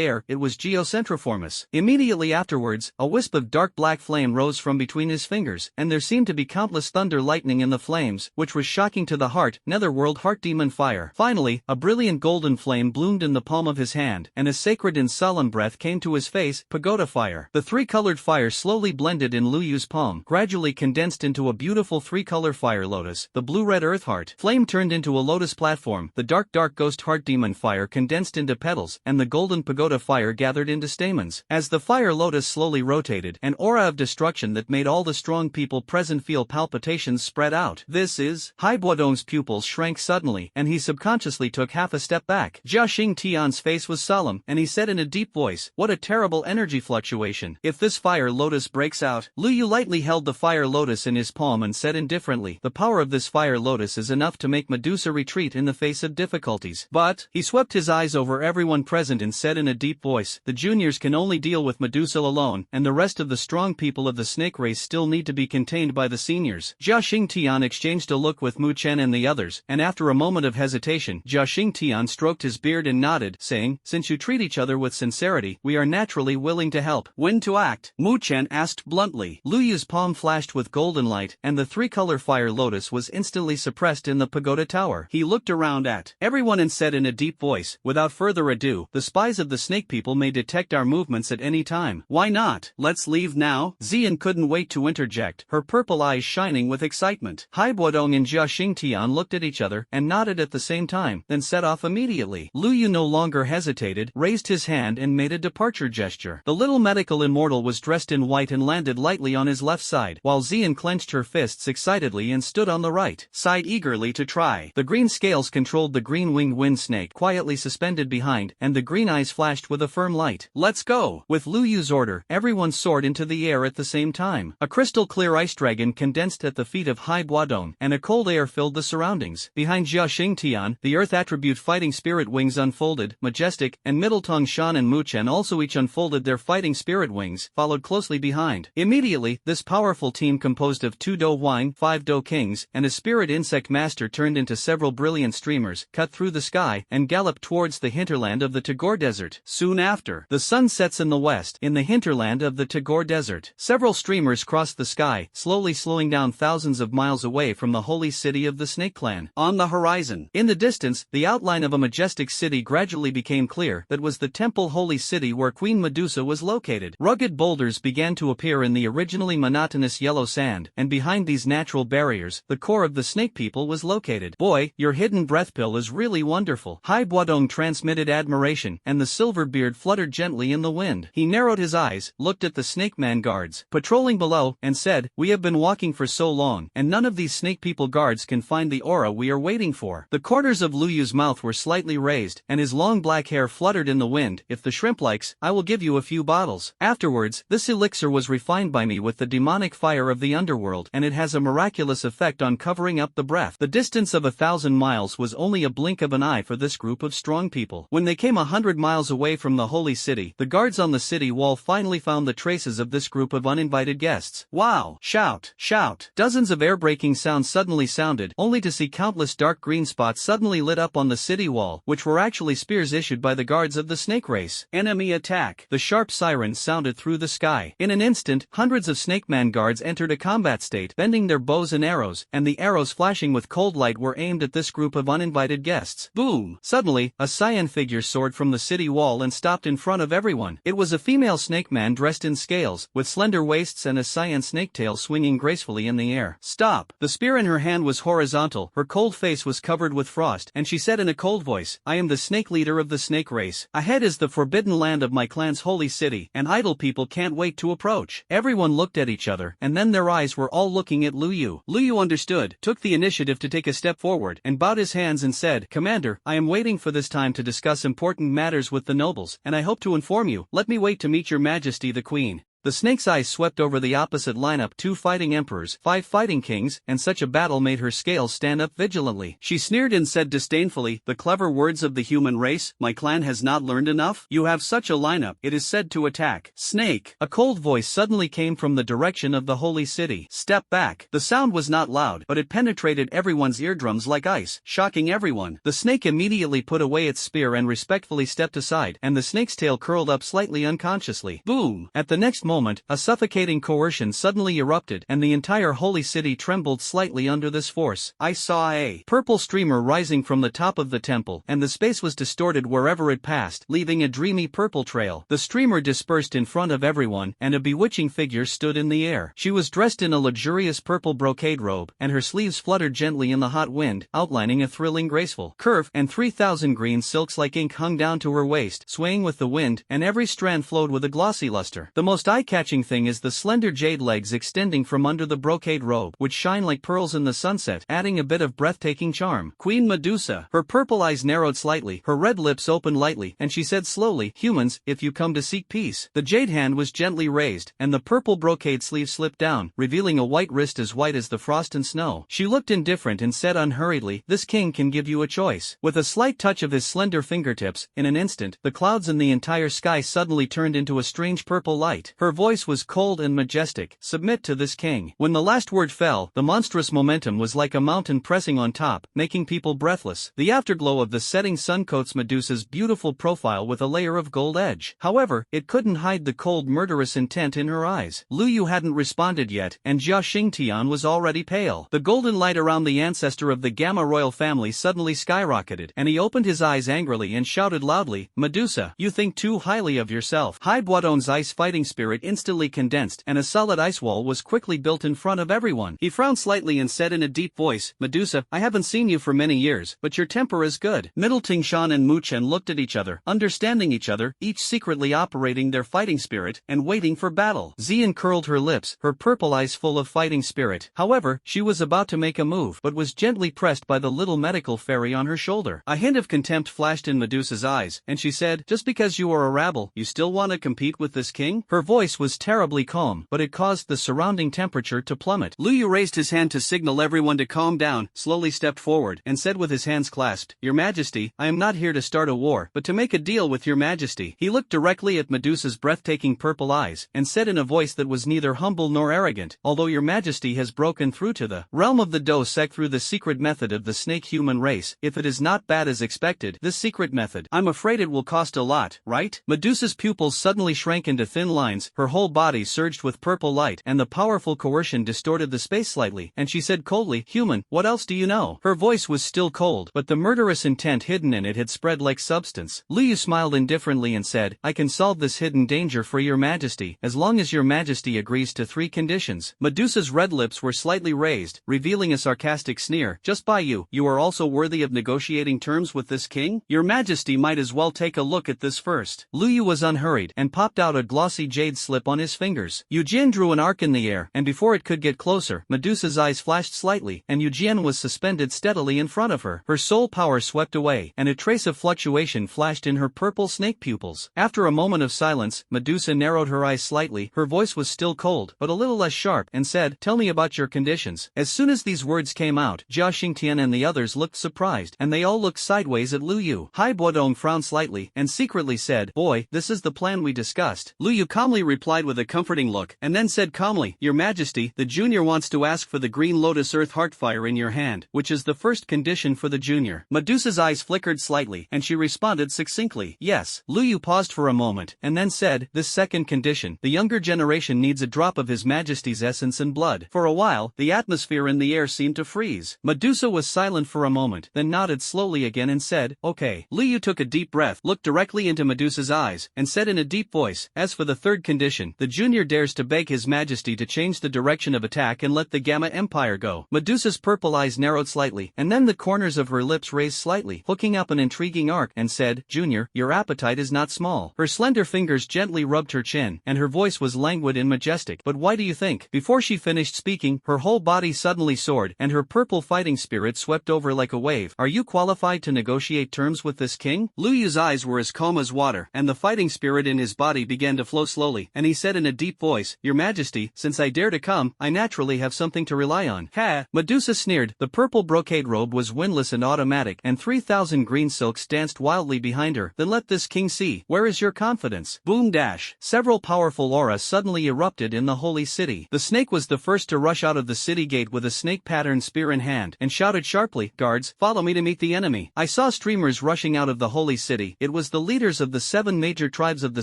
air. It was geocentroformous. Immediately afterwards, a wisp of dark black flame rose from between his fingers, and there seemed to be countless thunder lightning in the flames, which was shocking to the heart. Netherworld heart demon fire. Finally, a brilliant golden flame bloomed in the palm of his hand, and a sacred and solemn breath came to his face. Pagoda fire. The three-colored fire slowly blended in Liu's palm, gradually condensed into a beautiful three-color fire lotus. The blue-red earth heart flame turned into a lotus platform. The dark ghost heart demon fire condensed into petals, and the golden pagoda fire gathered into stamens. As the fire lotus slowly rotated, an aura of destruction that made all the strong people present feel palpitations spread out. "This is..." Hai Buodong's pupils shrank suddenly, and he subconsciously took half a step back. Jia Xing Tian's face was solemn, and he said in a deep voice, "What a terrible energy fluctuation. If this fire lotus breaks out..." Liu lightly held the fire lotus in his palm and said indifferently, "The power of this fire lotus is enough to make Medusa retreat in the face of difficulties. But..." He swept his eyes over everyone present and said in a deep voice, "The juniors can only deal with Medusa alone, and the rest of the strong people of the snake race still need to be contained by the seniors." Jia Xing Tian exchanged a look with Mu Chen and the others, and after a moment of hesitation, Jia Xing Tian stroked his beard and nodded, saying, "Since you treat each other with sincerity, we are naturally willing to help." "When to act?" Mu Chen asked bluntly. Liu's palm flashed with golden light, and the three-color fire lotus was instantly suppressed in the pagoda tower. He looked around at everyone and said in a deep voice, "Without further ado, the spies of the snake people may detect our movements at any time. Why not? Let's leave now." Xian couldn't wait to interject, her purple eyes shining with excitement. Hai Buodong and Jia Xingtian looked at each other and nodded at the same time, then set off immediately. Liu no longer hesitated, raised his hand and made a departure gesture. The little medical immortal was dressed in white and landed lightly on his left side, while Xian clenched her fists excitedly and stood on the right side eagerly to try. The green scales controlled the green-winged wind snake quietly suspended behind, and the green eyes flashed with a firm light. "Let's go!" With Liu's order, everyone soared into the air at the same time. A crystal-clear ice dragon condensed at the feet of Hai Buadong, and a cold air filled the surroundings. Behind Jia Xingtian, the Earth attribute fighting spirit wings unfolded, majestic, and Middle Tongue Shan and Muchen also each unfolded their fighting spirit wings, followed closely behind. Immediately, this powerful team composed of 2 Do Huang, 5 Do Kings, and a spirit insect master turned into several brilliant streamers, cut through the sky, and galloped towards the hinterland of the Tagore Desert. Soon after, the sun sets in the west, in the hinterland of the Tagore Desert. Several streamers crossed the sky, slowly slowing down thousands of miles away from the holy city of the Snake Clan. On the horizon, in the distance, the outline of a majestic city gradually became clear. That was the temple holy city where Queen Medusa was located. Rugged boulders began to appear in the originally monotonous yellow sand, and behind these natural barriers, the core of the snake people was located. Boy, your hidden breath pill is really wonderful. Hai Buadong transmitted admiration, and the silver beard fluttered gently in the wind. He narrowed his eyes, looked at the snake man guards patrolling below, and said, "We have been walking for so long, and none of these snake people guards can find the aura we are waiting for." The corners of Lu Yu's mouth were slightly raised, and his long black hair fluttered in the wind. "If the shrimp likes, I will give you a few bottles. Afterwards, this elixir was refined by me with the demonic fire of the underworld, and it has a miraculous effect on covering up the breath." The distance of 1,000 miles was only a blink of an eye for this group of strong people. When they came 100 miles away from the holy city, the guards on the city wall finally found the traces of this group of uninvited guests. Wow! Shout! Shout! Dozens of air-breaking sounds suddenly sounded, only to see countless dark green spots suddenly lit up on the city wall, which were actually spears issued by the guards of the snake race. Enemy attack! The sharp siren sounded through the sky. In an instant, hundreds of Snake Man guards entered a combat state, bending their bows and arrows, and the arrows flashing with cold light were aimed at this group of uninvited guests. Boom! Suddenly, a cyan figure soared from the city wall and stopped in front of everyone. It was a female snake man dressed in scales, with slender waists and a cyan snake tail swinging gracefully in the air. "Stop!" The spear in her hand was horizontal, her cold face was covered with frost, and she said in a cold voice, "I am the snake leader of the snake race. Ahead is the forbidden land of my clan's holy city, and idle people can't wait to approach." Everyone looked at each other, and then their eyes were all looking at Lu Yu. Lu Yu understood, took the initiative to take a step forward, and bowed his hands and said, "Commander, I am waiting for this time to discuss important matters with the nobles, and I hope to inform you. Let me wait to meet your majesty the queen." The snake's eyes swept over the opposite lineup: 2 fighting emperors, 5 fighting kings, and such a battle made her scales stand up vigilantly. She sneered and said disdainfully, "The clever words of the human race, my clan has not learned enough? You have such a lineup, it is said to attack." "Snake!" A cold voice suddenly came from the direction of the holy city. "Step back." The sound was not loud, but it penetrated everyone's eardrums like ice, shocking everyone. The snake immediately put away its spear and respectfully stepped aside, and the snake's tail curled up slightly unconsciously. Boom! At the next moment, a suffocating coercion suddenly erupted, and the entire holy city trembled slightly under this force. I saw a purple streamer rising from the top of the temple, and the space was distorted wherever it passed, leaving a dreamy purple trail. The streamer dispersed in front of everyone, and a bewitching figure stood in the air. She was dressed in a luxurious purple brocade robe, and her sleeves fluttered gently in the hot wind, outlining a thrilling graceful curve, and 3,000 green silks like ink hung down to her waist, swaying with the wind, and every strand flowed with a glossy luster. The most eye-catching thing is the slender jade legs extending from under the brocade robe, which shine like pearls in the sunset, adding a bit of breathtaking charm. Queen Medusa. Her purple eyes narrowed slightly, her red lips opened lightly, and she said slowly, "Humans, if you come to seek peace." The jade hand was gently raised, and the purple brocade sleeve slipped down, revealing a white wrist as white as the frost and snow. She looked indifferent and said unhurriedly, "This king can give you a choice." With a slight touch of his slender fingertips, in an instant, the clouds in the entire sky suddenly turned into a strange purple light. Her voice was cold and majestic. "Submit to this king." When the last word fell, the monstrous momentum was like a mountain pressing on top, making people breathless. The afterglow of the setting sun coats Medusa's beautiful profile with a layer of gold edge. However, it couldn't hide the cold murderous intent in her eyes. Lu Yu hadn't responded yet, and Jia Xingtian was already pale. The golden light around the ancestor of the Gamma royal family suddenly skyrocketed, and he opened his eyes angrily and shouted loudly, "Medusa, you think too highly of yourself." Hai Buadong's ice fighting spirit instantly condensed, and a solid ice wall was quickly built in front of everyone. He frowned slightly and said in a deep voice, "Medusa, I haven't seen you for many years, but your temper is good." Middle Tingshan and Muchen looked at each other, understanding each other, each secretly operating their fighting spirit, and waiting for battle. Xian curled her lips, her purple eyes full of fighting spirit. However, she was about to make a move, but was gently pressed by the little medical fairy on her shoulder. A hint of contempt flashed in Medusa's eyes, and she said, "Just because you are a rabble, you still want to compete with this king?" Her voice voice was terribly calm, but it caused the surrounding temperature to plummet. Lu Yu raised his hand to signal everyone to calm down, slowly stepped forward, and said with his hands clasped, "Your Majesty, I am not here to start a war, but to make a deal with your Majesty." He looked directly at Medusa's breathtaking purple eyes, and said in a voice that was neither humble nor arrogant, "Although your Majesty has broken through to the realm of the Do-Sec through the secret method of the snake-human race, if it is not bad as expected, this secret method, I'm afraid it will cost a lot, right?" Medusa's pupils suddenly shrank into thin lines, her whole body surged with purple light, and the powerful coercion distorted the space slightly, and she said coldly, "Human, what else do you know?" Her voice was still cold, but the murderous intent hidden in it had spread like substance. Lu Yu smiled indifferently and said, "I can solve this hidden danger for your Majesty, as long as your Majesty agrees to 3 conditions." Medusa's red lips were slightly raised, revealing a sarcastic sneer. "Just by you are also worthy of negotiating terms with this king? Your Majesty might as well take a look at this first." Lu Yu was unhurried, and popped out a glossy jade slip on his fingers. Eugene drew an arc in the air, and before it could get closer, Medusa's eyes flashed slightly, and Eugene was suspended steadily in front of her. Her soul power swept away, and a trace of fluctuation flashed in her purple snake pupils. After a moment of silence, Medusa narrowed her eyes slightly, her voice was still cold, but a little less sharp, and said, "Tell me about your conditions." As soon as these words came out, Jia Xingtian and the others looked surprised, and they all looked sideways at Lu Yu. Hai Buodong frowned slightly, and secretly said, "Boy, this is the plan we discussed." Lu Yu calmly replied with a comforting look, and then said calmly, "Your Majesty, the junior wants to ask for the green lotus earth heartfire in your hand, which is the first condition for the junior." Medusa's eyes flickered slightly, and she responded succinctly, "Yes." Lu Yu paused for a moment, and then said, "This second condition, the younger generation needs a drop of His Majesty's essence and blood." For a while, the atmosphere in the air seemed to freeze. Medusa was silent for a moment, then nodded slowly again and said, "Okay." Lu Yu took a deep breath, looked directly into Medusa's eyes, and said in a deep voice, "As for the third condition, the junior dares to beg His Majesty to change the direction of attack and let the Gamma Empire go." Medusa's purple eyes narrowed slightly, and then the corners of her lips raised slightly, hooking up an intriguing arc, and said, "Junior, your appetite is not small." Her slender fingers gently rubbed her chin, and her voice was languid and majestic. "But why do you think?" Before she finished speaking, her whole body suddenly soared, and her purple fighting spirit swept over like a wave. "Are you qualified to negotiate terms with this king?" Lu Yu's eyes were as calm as water, and the fighting spirit in his body began to flow slowly, and he said in a deep voice, "Your Majesty, since I dare to come, I naturally have something to rely on." "Ha!" Medusa sneered. The purple brocade robe was windless and automatic, and 3,000 green silks danced wildly behind her. "Then let this king see. Where is your confidence?" Boom dash. Several powerful auras suddenly erupted in the holy city. The snake was the first to rush out of the city gate with a snake-patterned spear in hand, and shouted sharply, "Guards, follow me to meet the enemy." I saw streamers rushing out of the holy city. It was the leaders of the 7 major tribes of the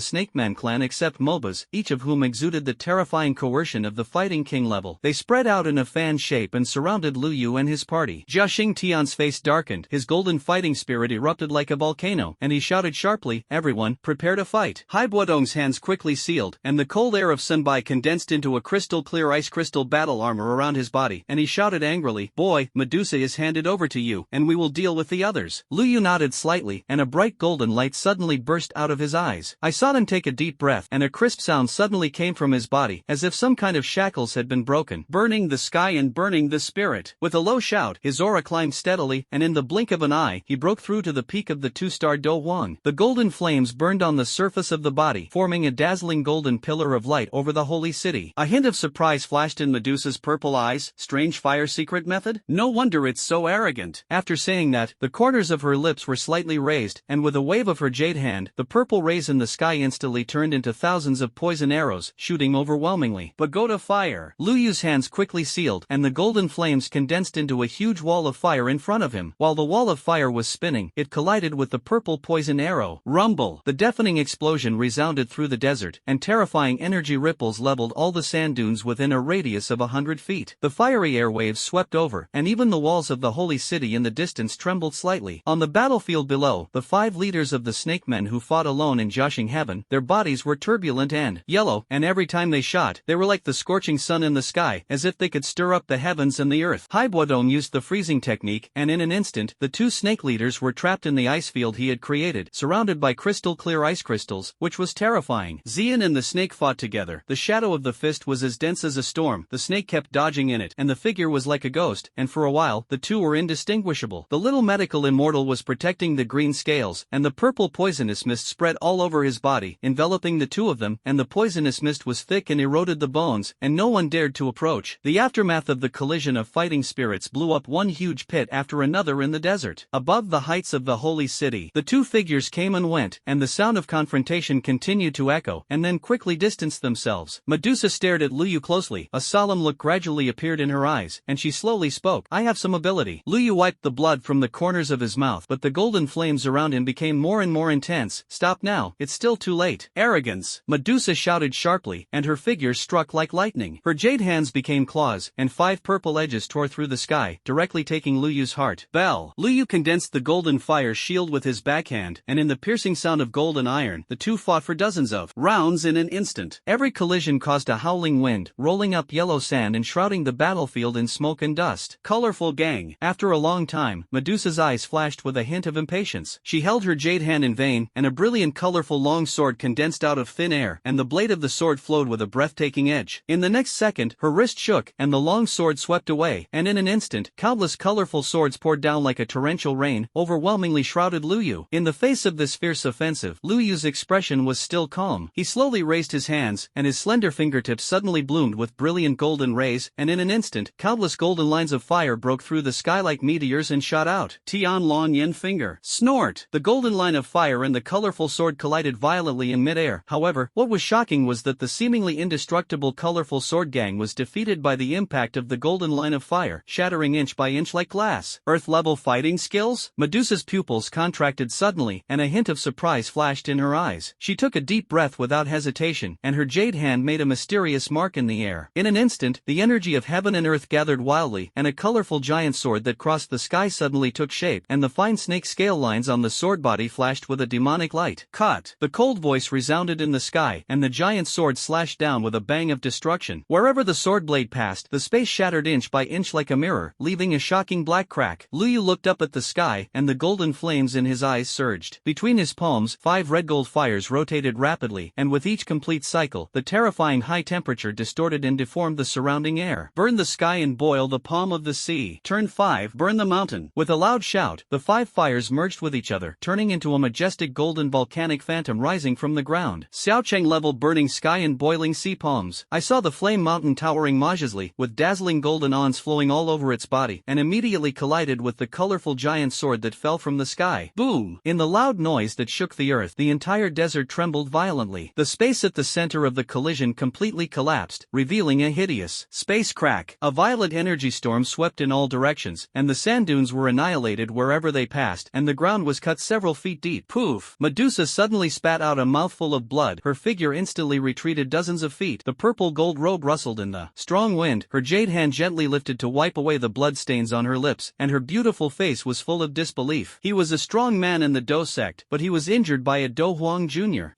Snakeman clan except MOBAs, each of whom exuded the terrifying coercion of the fighting king level. They spread out in a fan shape and surrounded Lu Yu and his party. Jia Xingtian's face darkened, his golden fighting spirit erupted like a volcano, and he shouted sharply, "Everyone, prepare to fight." Hai Buodong's hands quickly sealed, and the cold air of Sunbai condensed into a crystal-clear ice crystal battle armor around his body, and he shouted angrily, "Boy, Medusa is handed over to you, and we will deal with the others." Lu Yu nodded slightly, and a bright golden light suddenly burst out of his eyes. I saw him take a deep breath, and a crisp sound suddenly came from his body, as if some kind of shackles had been broken. "Burning the sky and burning the spirit." With a low shout, his aura climbed steadily, and in the blink of an eye, he broke through to the peak of the 2-star Do Wang. The golden flames burned on the surface of the body, forming a dazzling golden pillar of light over the holy city. A hint of surprise flashed in Medusa's purple eyes. Strange fire secret method? No wonder it's so arrogant. After saying that, the corners of her lips were slightly raised, and with a wave of her jade hand, the purple rays in the sky instantly turned into thousands of poison arrows, shooting overwhelmingly. Pagoda fire. Lu Yu's hands quickly sealed, and the golden flames condensed into a huge wall of fire in front of him. While the wall of fire was spinning, it collided with the purple poison arrow. Rumble. The deafening explosion resounded through the desert, and terrifying energy ripples leveled all the sand dunes within a radius of 100 feet. The fiery airwaves swept over, and even the walls of the holy city in the distance trembled slightly. On the battlefield below, the 5 leaders of the snake men who fought alone in Joshing Heaven, their bodies were turbulent and yellow, and every time they shot, they were like the scorching sun in the sky, as if they could stir up the heavens and the earth. Hai Buodong used the freezing technique, and in an instant, the 2 snake leaders were trapped in the ice field he had created, surrounded by crystal-clear ice crystals, which was terrifying. Xian and the snake fought together. The shadow of the fist was as dense as a storm, the snake kept dodging in it, and the figure was like a ghost, and for a while, the two were indistinguishable. The little medical immortal was protecting the green scales, and the purple poisonous mist spread all over his body, enveloping the two of them, and and the poisonous mist was thick and eroded the bones, and no one dared to approach. The aftermath of the collision of fighting spirits blew up one huge pit after another in the desert. Above the heights of the holy city, the two figures came and went, and the sound of confrontation continued to echo, and then quickly distanced themselves. Medusa stared at Luyu closely. A solemn look gradually appeared in her eyes, and she slowly spoke. I have some ability. Luyu wiped the blood from the corners of his mouth, but the golden flames around him became more and more intense. Stop now, it's still too late. Arrogance! Medusa shouted sharply, and her figure struck like lightning. Her jade hands became claws, and 5 purple edges tore through the sky, directly taking Luyu's heart. Bell! Luyu condensed the golden fire shield with his backhand, and in the piercing sound of gold and iron, the two fought for dozens of rounds in an instant. Every collision caused a howling wind, rolling up yellow sand and shrouding the battlefield in smoke and dust. Colorful gang! After a long time, Medusa's eyes flashed with a hint of impatience. She held her jade hand in vain, and a brilliant colorful long sword condensed out of thin air, and the blade of the sword flowed with a breathtaking edge. In the next second, her wrist shook, and the long sword swept away, and in an instant, countless colorful swords poured down like a torrential rain, overwhelmingly shrouded Luyu. In the face of this fierce offensive, Luyu's expression was still calm. He slowly raised his hands, and his slender fingertips suddenly bloomed with brilliant golden rays, and in an instant, countless golden lines of fire broke through the sky like meteors and shot out. Tian Lon Yin finger. Snort! The golden line of fire and the colorful sword collided violently in midair. However, what was shocking was that the seemingly indestructible colorful sword gang was defeated by the impact of the golden line of fire, shattering inch by inch like glass. Earth-level fighting skills? Medusa's pupils contracted suddenly, and a hint of surprise flashed in her eyes. She took a deep breath without hesitation, and her jade hand made a mysterious mark in the air. In an instant, the energy of heaven and earth gathered wildly, and a colorful giant sword that crossed the sky suddenly took shape, and the fine snake scale lines on the sword body flashed with a demonic light. Cut! The cold voice resounded in the sky, and the giant sword slashed down with a bang of destruction. Wherever the sword blade passed, the space shattered inch by inch like a mirror, leaving a shocking black crack. Luyu looked up at the sky, and the golden flames in his eyes surged. Between his palms, 5 red gold fires rotated rapidly, and with each complete cycle, the terrifying high temperature distorted and deformed the surrounding air. Burn the sky and boil the palm of the sea. Turn 5, burn the mountain. With a loud shout, the 5 fires merged with each other, turning into a majestic golden volcanic phantom rising from the ground. Xiaocheng level burning sky and boiling sea palms. I saw the flame mountain towering majestically, with dazzling golden awns flowing all over its body, and immediately collided with the colorful giant sword that fell from the sky. Boom! In the loud noise that shook the earth, the entire desert trembled violently. The space at the center of the collision completely collapsed, revealing a hideous space crack. A violent energy storm swept in all directions, and the sand dunes were annihilated wherever they passed, and the ground was cut several feet deep. Poof! Medusa suddenly spat out a mouthful of blood. Her figure instantly retreated dozens of feet. The purple gold robe rustled in the strong wind. Her jade hand gently lifted to wipe away the blood stains on her lips, and her beautiful face was full of disbelief. He was a strong man in the Do sect, but he was injured by a Do Huang Jr.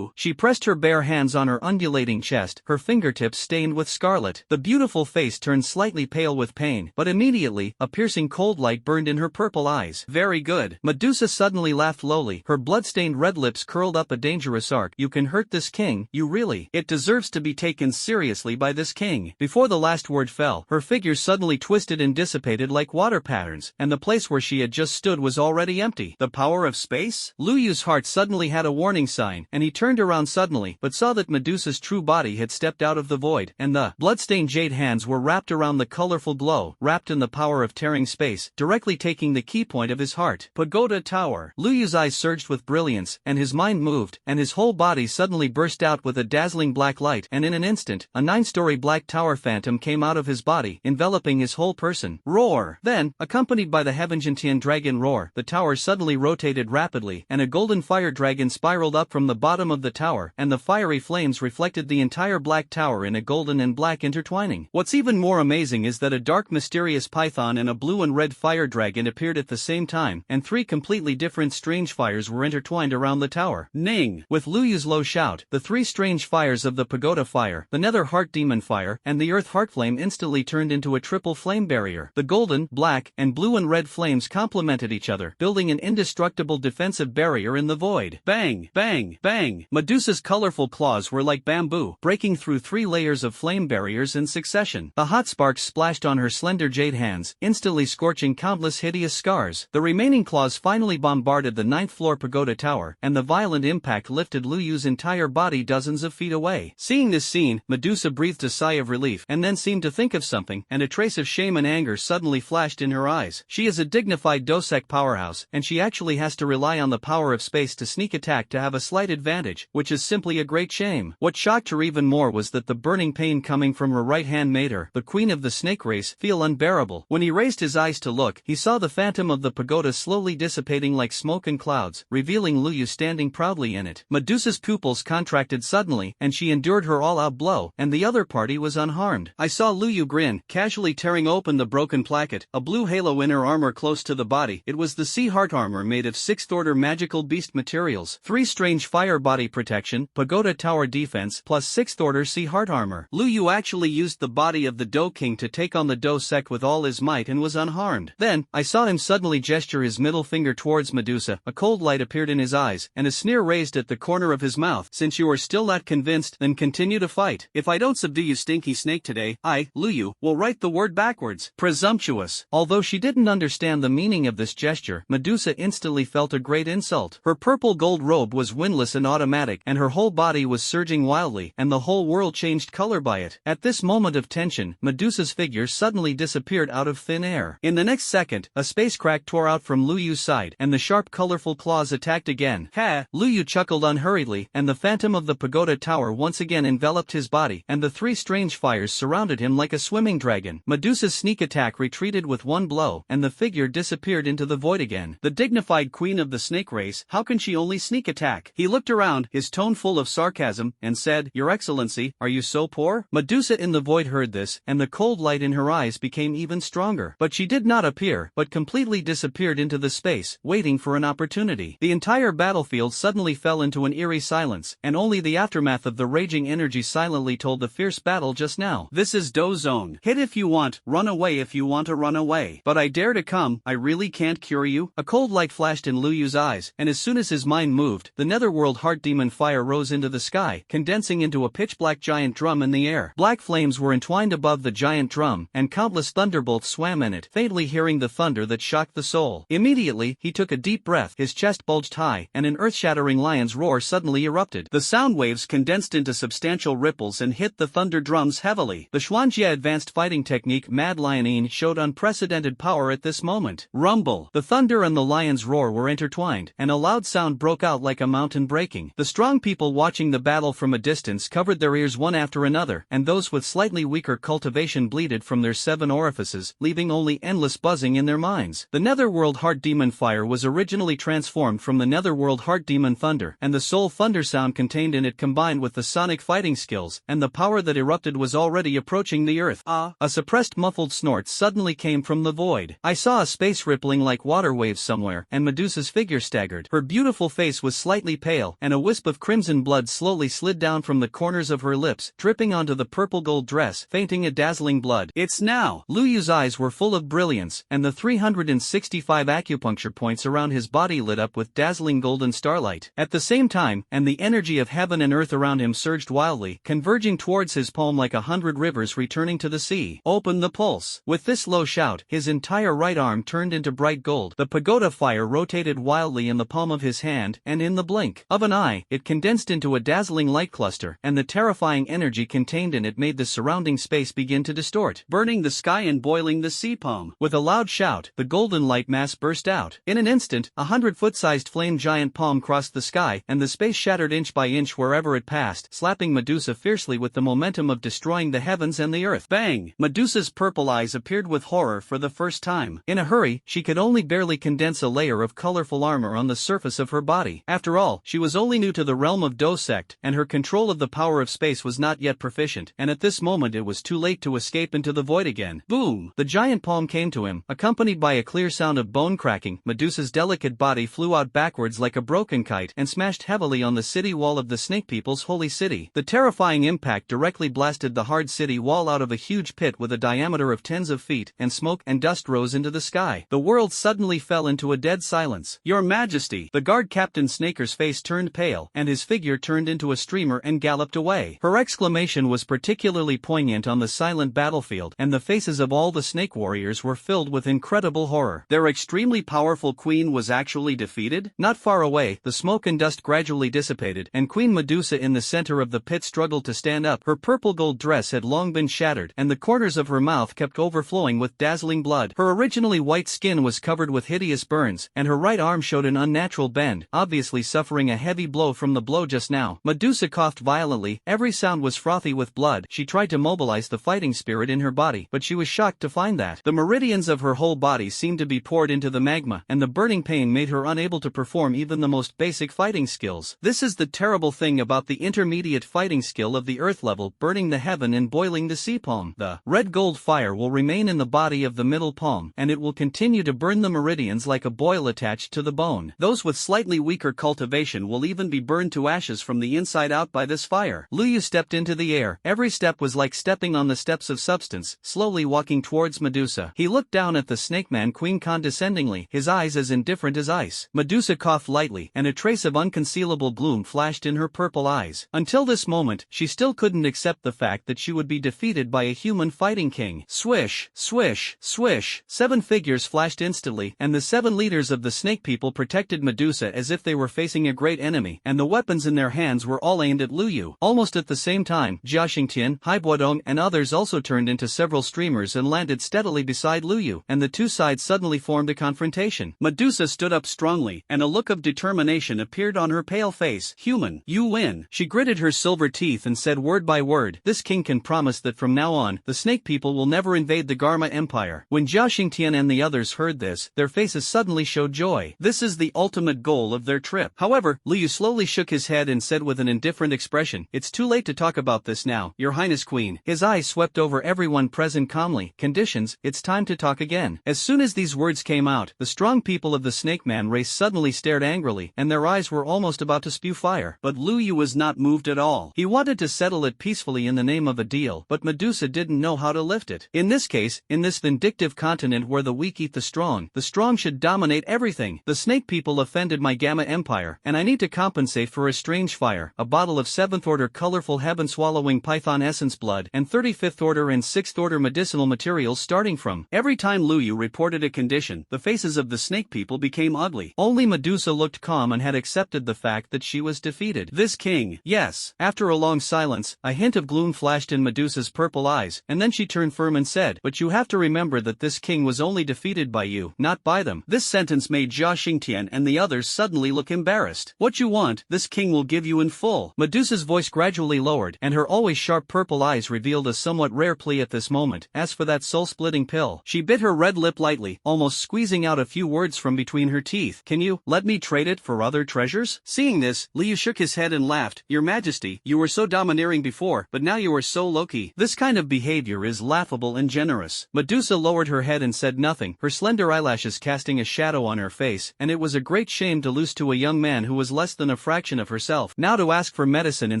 She pressed her bare hands on her undulating chest, her fingertips stained with scarlet. The beautiful face turned slightly pale with pain, but immediately, a piercing cold light burned in her purple eyes. Very good. Medusa suddenly laughed lowly. Her blood-stained red lips curled up a dangerous arc. You can hurt this king, you really. It deserves to be taken seriously by this king. Before the last word fell, her figure suddenly twisted and dissipated like water patterns, and the place where she had just stood was already empty. The power of space? Luyu's heart suddenly had a warning sign, and he turned around suddenly, but saw that Medusa's true body had stepped out of the void, and the blood-stained jade hands were wrapped around the colorful glow, wrapped in the power of tearing space, directly taking the key point of his heart. Pagoda Tower. Luyu's eyes surged with brilliance, and his mind moved, and his whole body suddenly burst out with a dazzling black light, and in an instant, a 9-story black tower phantom came out of his body, enveloping his whole person. Roar! Then, accompanied by the Heavenjintian dragon roar, the tower suddenly rotated rapidly, and a golden fire dragon spiraled up from the bottom of the tower, and the fiery flames reflected the entire black tower in a golden and black intertwining. What's even more amazing is that a dark mysterious python and a blue and red fire dragon appeared at the same time, and 3 completely different strange fires were intertwined around the tower. Ning! With Luyu's low shout, the 3 strange fires of the pagoda fire, the nether heart demon fire, and the earth heart flame instantly turned into a triple flame barrier. The golden, black, and blue and red flames complemented each other, building an indestructible defensive barrier in the void. Bang! Bang! Bang! Medusa's colorful claws were like bamboo, breaking through 3 layers of flame barriers in succession. The hot sparks splashed on her slender jade hands, instantly scorching countless hideous scars. The remaining claws finally bombarded the 9th floor pagoda tower, and the violent impact lifted Luyu's entire body body dozens of feet away. Seeing this scene, Medusa breathed a sigh of relief and then seemed to think of something, and a trace of shame and anger suddenly flashed in her eyes. She is a dignified Dosek powerhouse, and she actually has to rely on the power of space to sneak attack to have a slight advantage, which is simply a great shame. What shocked her even more was that the burning pain coming from her right hand made her, the queen of the snake race, feel unbearable. When he raised his eyes to look, he saw the phantom of the pagoda slowly dissipating like smoke and clouds, revealing Luyu standing proudly in it. Medusa's pupils contracted suddenly, and she endured her all-out blow, and the other party was unharmed. I saw Luyu grin, casually tearing open the broken placket, a blue halo in her armor close to the body. It was the sea heart armor made of 6th order magical beast materials, 3 strange fire body protection, pagoda tower defense, plus 6th order sea heart armor. Luyu actually used the body of the Do King to take on the Do Sek with all his might and was unharmed. Then, I saw him suddenly gesture his middle finger towards Medusa, a cold light appeared in his eyes, and a sneer raised at the corner of his mouth. Since you are still not convinced, then continue to fight. If I don't subdue you stinky snake today, I, Luyu, will write the word backwards. Presumptuous. Although she didn't understand the meaning of this gesture, Medusa instantly felt a great insult. Her purple gold robe was windless and automatic, and her whole body was surging wildly, and the whole world changed color by it. At this moment of tension, Medusa's figure suddenly disappeared out of thin air. In the next second, a space crack tore out from Luyu's side, and the sharp colorful claws attacked again. Ha! Luyu chuckled unhurriedly, and the phantom of the pagoda tower once again enveloped his body, and the 3 strange fires surrounded him like a swimming dragon. Medusa's sneak attack retreated with one blow, and the figure disappeared into the void again. The dignified queen of the snake race, how can she only sneak attack? He looked around, his tone full of sarcasm, and said, Your Excellency, are you so poor? Medusa in the void heard this, and the cold light in her eyes became even stronger. But she did not appear, but completely disappeared into the space, waiting for an opportunity. The entire battlefield suddenly fell into an eerie silence, and only the aftermath of the raging energy silently told the fierce battle just now. This is Do Zone. Hit if you want, run away if you want to run away. But I dare to come, I really can't cure you. A cold light flashed in Luyu's eyes, and as soon as his mind moved, the netherworld heart demon fire rose into the sky, condensing into a pitch-black giant drum in the air. Black flames were entwined above the giant drum, and countless thunderbolts swam in it, faintly hearing the thunder that shocked the soul. Immediately, he took a deep breath, his chest bulged high, and an earth-shattering lion's roar suddenly erupted. The sound waves condensed into substantial ripples and hit the thunder drums heavily. The Xuanjia advanced fighting technique Mad Lionine showed unprecedented power at this moment. Rumble! The thunder and the lion's roar were intertwined, and a loud sound broke out like a mountain breaking. The strong people watching the battle from a distance covered their ears one after another, and those with slightly weaker cultivation bleated from their 7 orifices, leaving only endless buzzing in their minds. The netherworld heart demon fire was originally transformed from the netherworld heart demon thunder, and the soul thunder sound contained in it combined with the sonic fighting skills, and the power that erupted was already approaching the earth. A suppressed muffled snort suddenly came from the void. I saw a space rippling like water waves somewhere, and Medusa's figure staggered. Her beautiful face was slightly pale, and a wisp of crimson blood slowly slid down from the corners of her lips, dripping onto the purple gold dress, fainting a dazzling blood. It's now! Luyu's eyes were full of brilliance, and the 365 acupuncture points around his body lit up with dazzling golden starlight. At the same time, and the energy of heaven and earth around him surged wildly, converging towards his palm like 100 rivers returning to the sea. Open the pulse! With this low shout, his entire right arm turned into bright gold. The pagoda fire rotated wildly in the palm of his hand, and in the blink of an eye, it condensed into a dazzling light cluster, and the terrifying energy contained in it made the surrounding space begin to distort, burning the sky and boiling the sea palm. With a loud shout, the golden light mass burst out. In an instant, 100-foot-sized flame giant palm crossed the sky, and the space shattered inch by inch wherever it passed, slapping Medusa fiercely with the momentum of destroying the heavens and the earth. Bang! Medusa's purple eyes appeared with horror for the first time. In a hurry, she could only barely condense a layer of colorful armor on the surface of her body. After all, she was only new to the realm of Do Sect, and her control of the power of space was not yet proficient, and at this moment it was too late to escape into the void again. Boom! The giant palm came to him, accompanied by a clear sound of bone cracking. Medusa's delicate body flew out backwards like a broken kite and smashed heavily on the city wall of the Snake People's holy city. The terrifying impact directly blasted the hard city wall out of a huge pit with a diameter of tens of feet, and smoke and dust rose into the sky. The world suddenly fell into a dead silence. Your Majesty! The guard captain Snaker's face turned pale, and his figure turned into a streamer and galloped away. Her exclamation was particularly poignant on the silent battlefield, and the faces of all the snake warriors were filled with incredible horror. Their extremely powerful queen was actually defeated? Not far away, the smoke and dust gradually dissipated, and Queen Medusa in the center of the pit struggled to stand up. Her purple gold dress had long been shattered, and the corners of her mouth kept overflowing with dazzling blood. Her originally white skin was covered with hideous burns, and her right arm showed an unnatural bend, obviously suffering a heavy blow from the blow just now. Medusa coughed violently, every sound was frothy with blood. She tried to mobilize the fighting spirit in her body, but she was shocked to find that the meridians of her whole body seemed to be poured into the magma, and the burning pain made her unable to perform even the most basic fighting skills. This is the terrible thing about the intermediate fighting skill of the earth level: burning the heaven and boiling the sea palm. The red gold fire will remain in the body of the middle palm, and it will continue to burn the meridians like a boil attached to the bone. Those with slightly weaker cultivation will even be burned to ashes from the inside out by this fire. Luyu stepped into the air. Every step was like stepping on the steps of substance, slowly walking towards Medusa. He looked down at the Snake Man Queen condescendingly, his eyes as indifferent as ice. Medusa coughed lightly, and a trace of unconcealable gloom flashed in her purple eyes. Until this moment, she still couldn't accept the fact that she would be defeated by a human fighting king. Swish, swish, swish. 7 figures flashed instantly, and the 7 leaders of the snake people protected Medusa as if they were facing a great enemy, and the weapons in their hands were all aimed at Luyu. Almost at the same time, Jia Xingtian, Haibuodong and others also turned into several streamers and landed steadily beside Luyu, and the two sides suddenly formed a confrontation. Medusa stood up strongly, and a look of determination appeared on her pale face. Human, you win. She gritted her silver teeth and said word by word, this king can promise that from now on, the snake people will never invade the Garma Empire. When Jia Xingtian and the others heard this, their faces suddenly showed joy. This is the ultimate goal of their trip. However, Liu slowly shook his head and said with an indifferent expression, it's too late to talk about this now, Your Highness Queen. His eyes swept over everyone present calmly. Conditions, it's time to talk again. As soon as these words came out, the strong people of the Snake Man race suddenly stared angrily, and their eyes were almost about to spew fire. But Lu Yu was not moved at all. He wanted to settle it peacefully in the name of a deal, but Medusa didn't know how to lift it. In this case, in this vindictive continent where the weak eat the strong should dominate everything. The snake people offended my Gamma Empire, and I need to compensate for a strange fire, a bottle of 7th order colorful heaven-swallowing python essence blood, and 35th order and 6th order medicinal materials starting from. Every time Lu Yu reported a condition, the faces of the snake people became ugly. Only Medusa looked calm and had accepted the fact that she was defeated. This king, yes. After a long silence, a hint of gloom flashed in Medusa's purple eyes, and then she turned firm and said, but you have to remember that this king was only defeated by you, not by them. This sentence made Jia Xingtian and the others suddenly look embarrassed. What you want, this king will give you in full. Medusa's voice gradually lowered, and her always sharp purple eyes revealed a somewhat rare plea at this moment. As for that soul-splitting pill, she bit her red lip lightly, almost squeezing out a few words from between her teeth. Can you let me trade it for other treasures? Seeing this, Liu shook his head and laughed. Your Majesty, you were so domineering before, but now you are so low-key. This kind of behavior is laughable and generous. Medusa lowered her head and said nothing, her slender eyelashes casting a shadow on her face, and it was a great shame to lose to a young man who was less than a fraction of herself. Now to ask for medicine in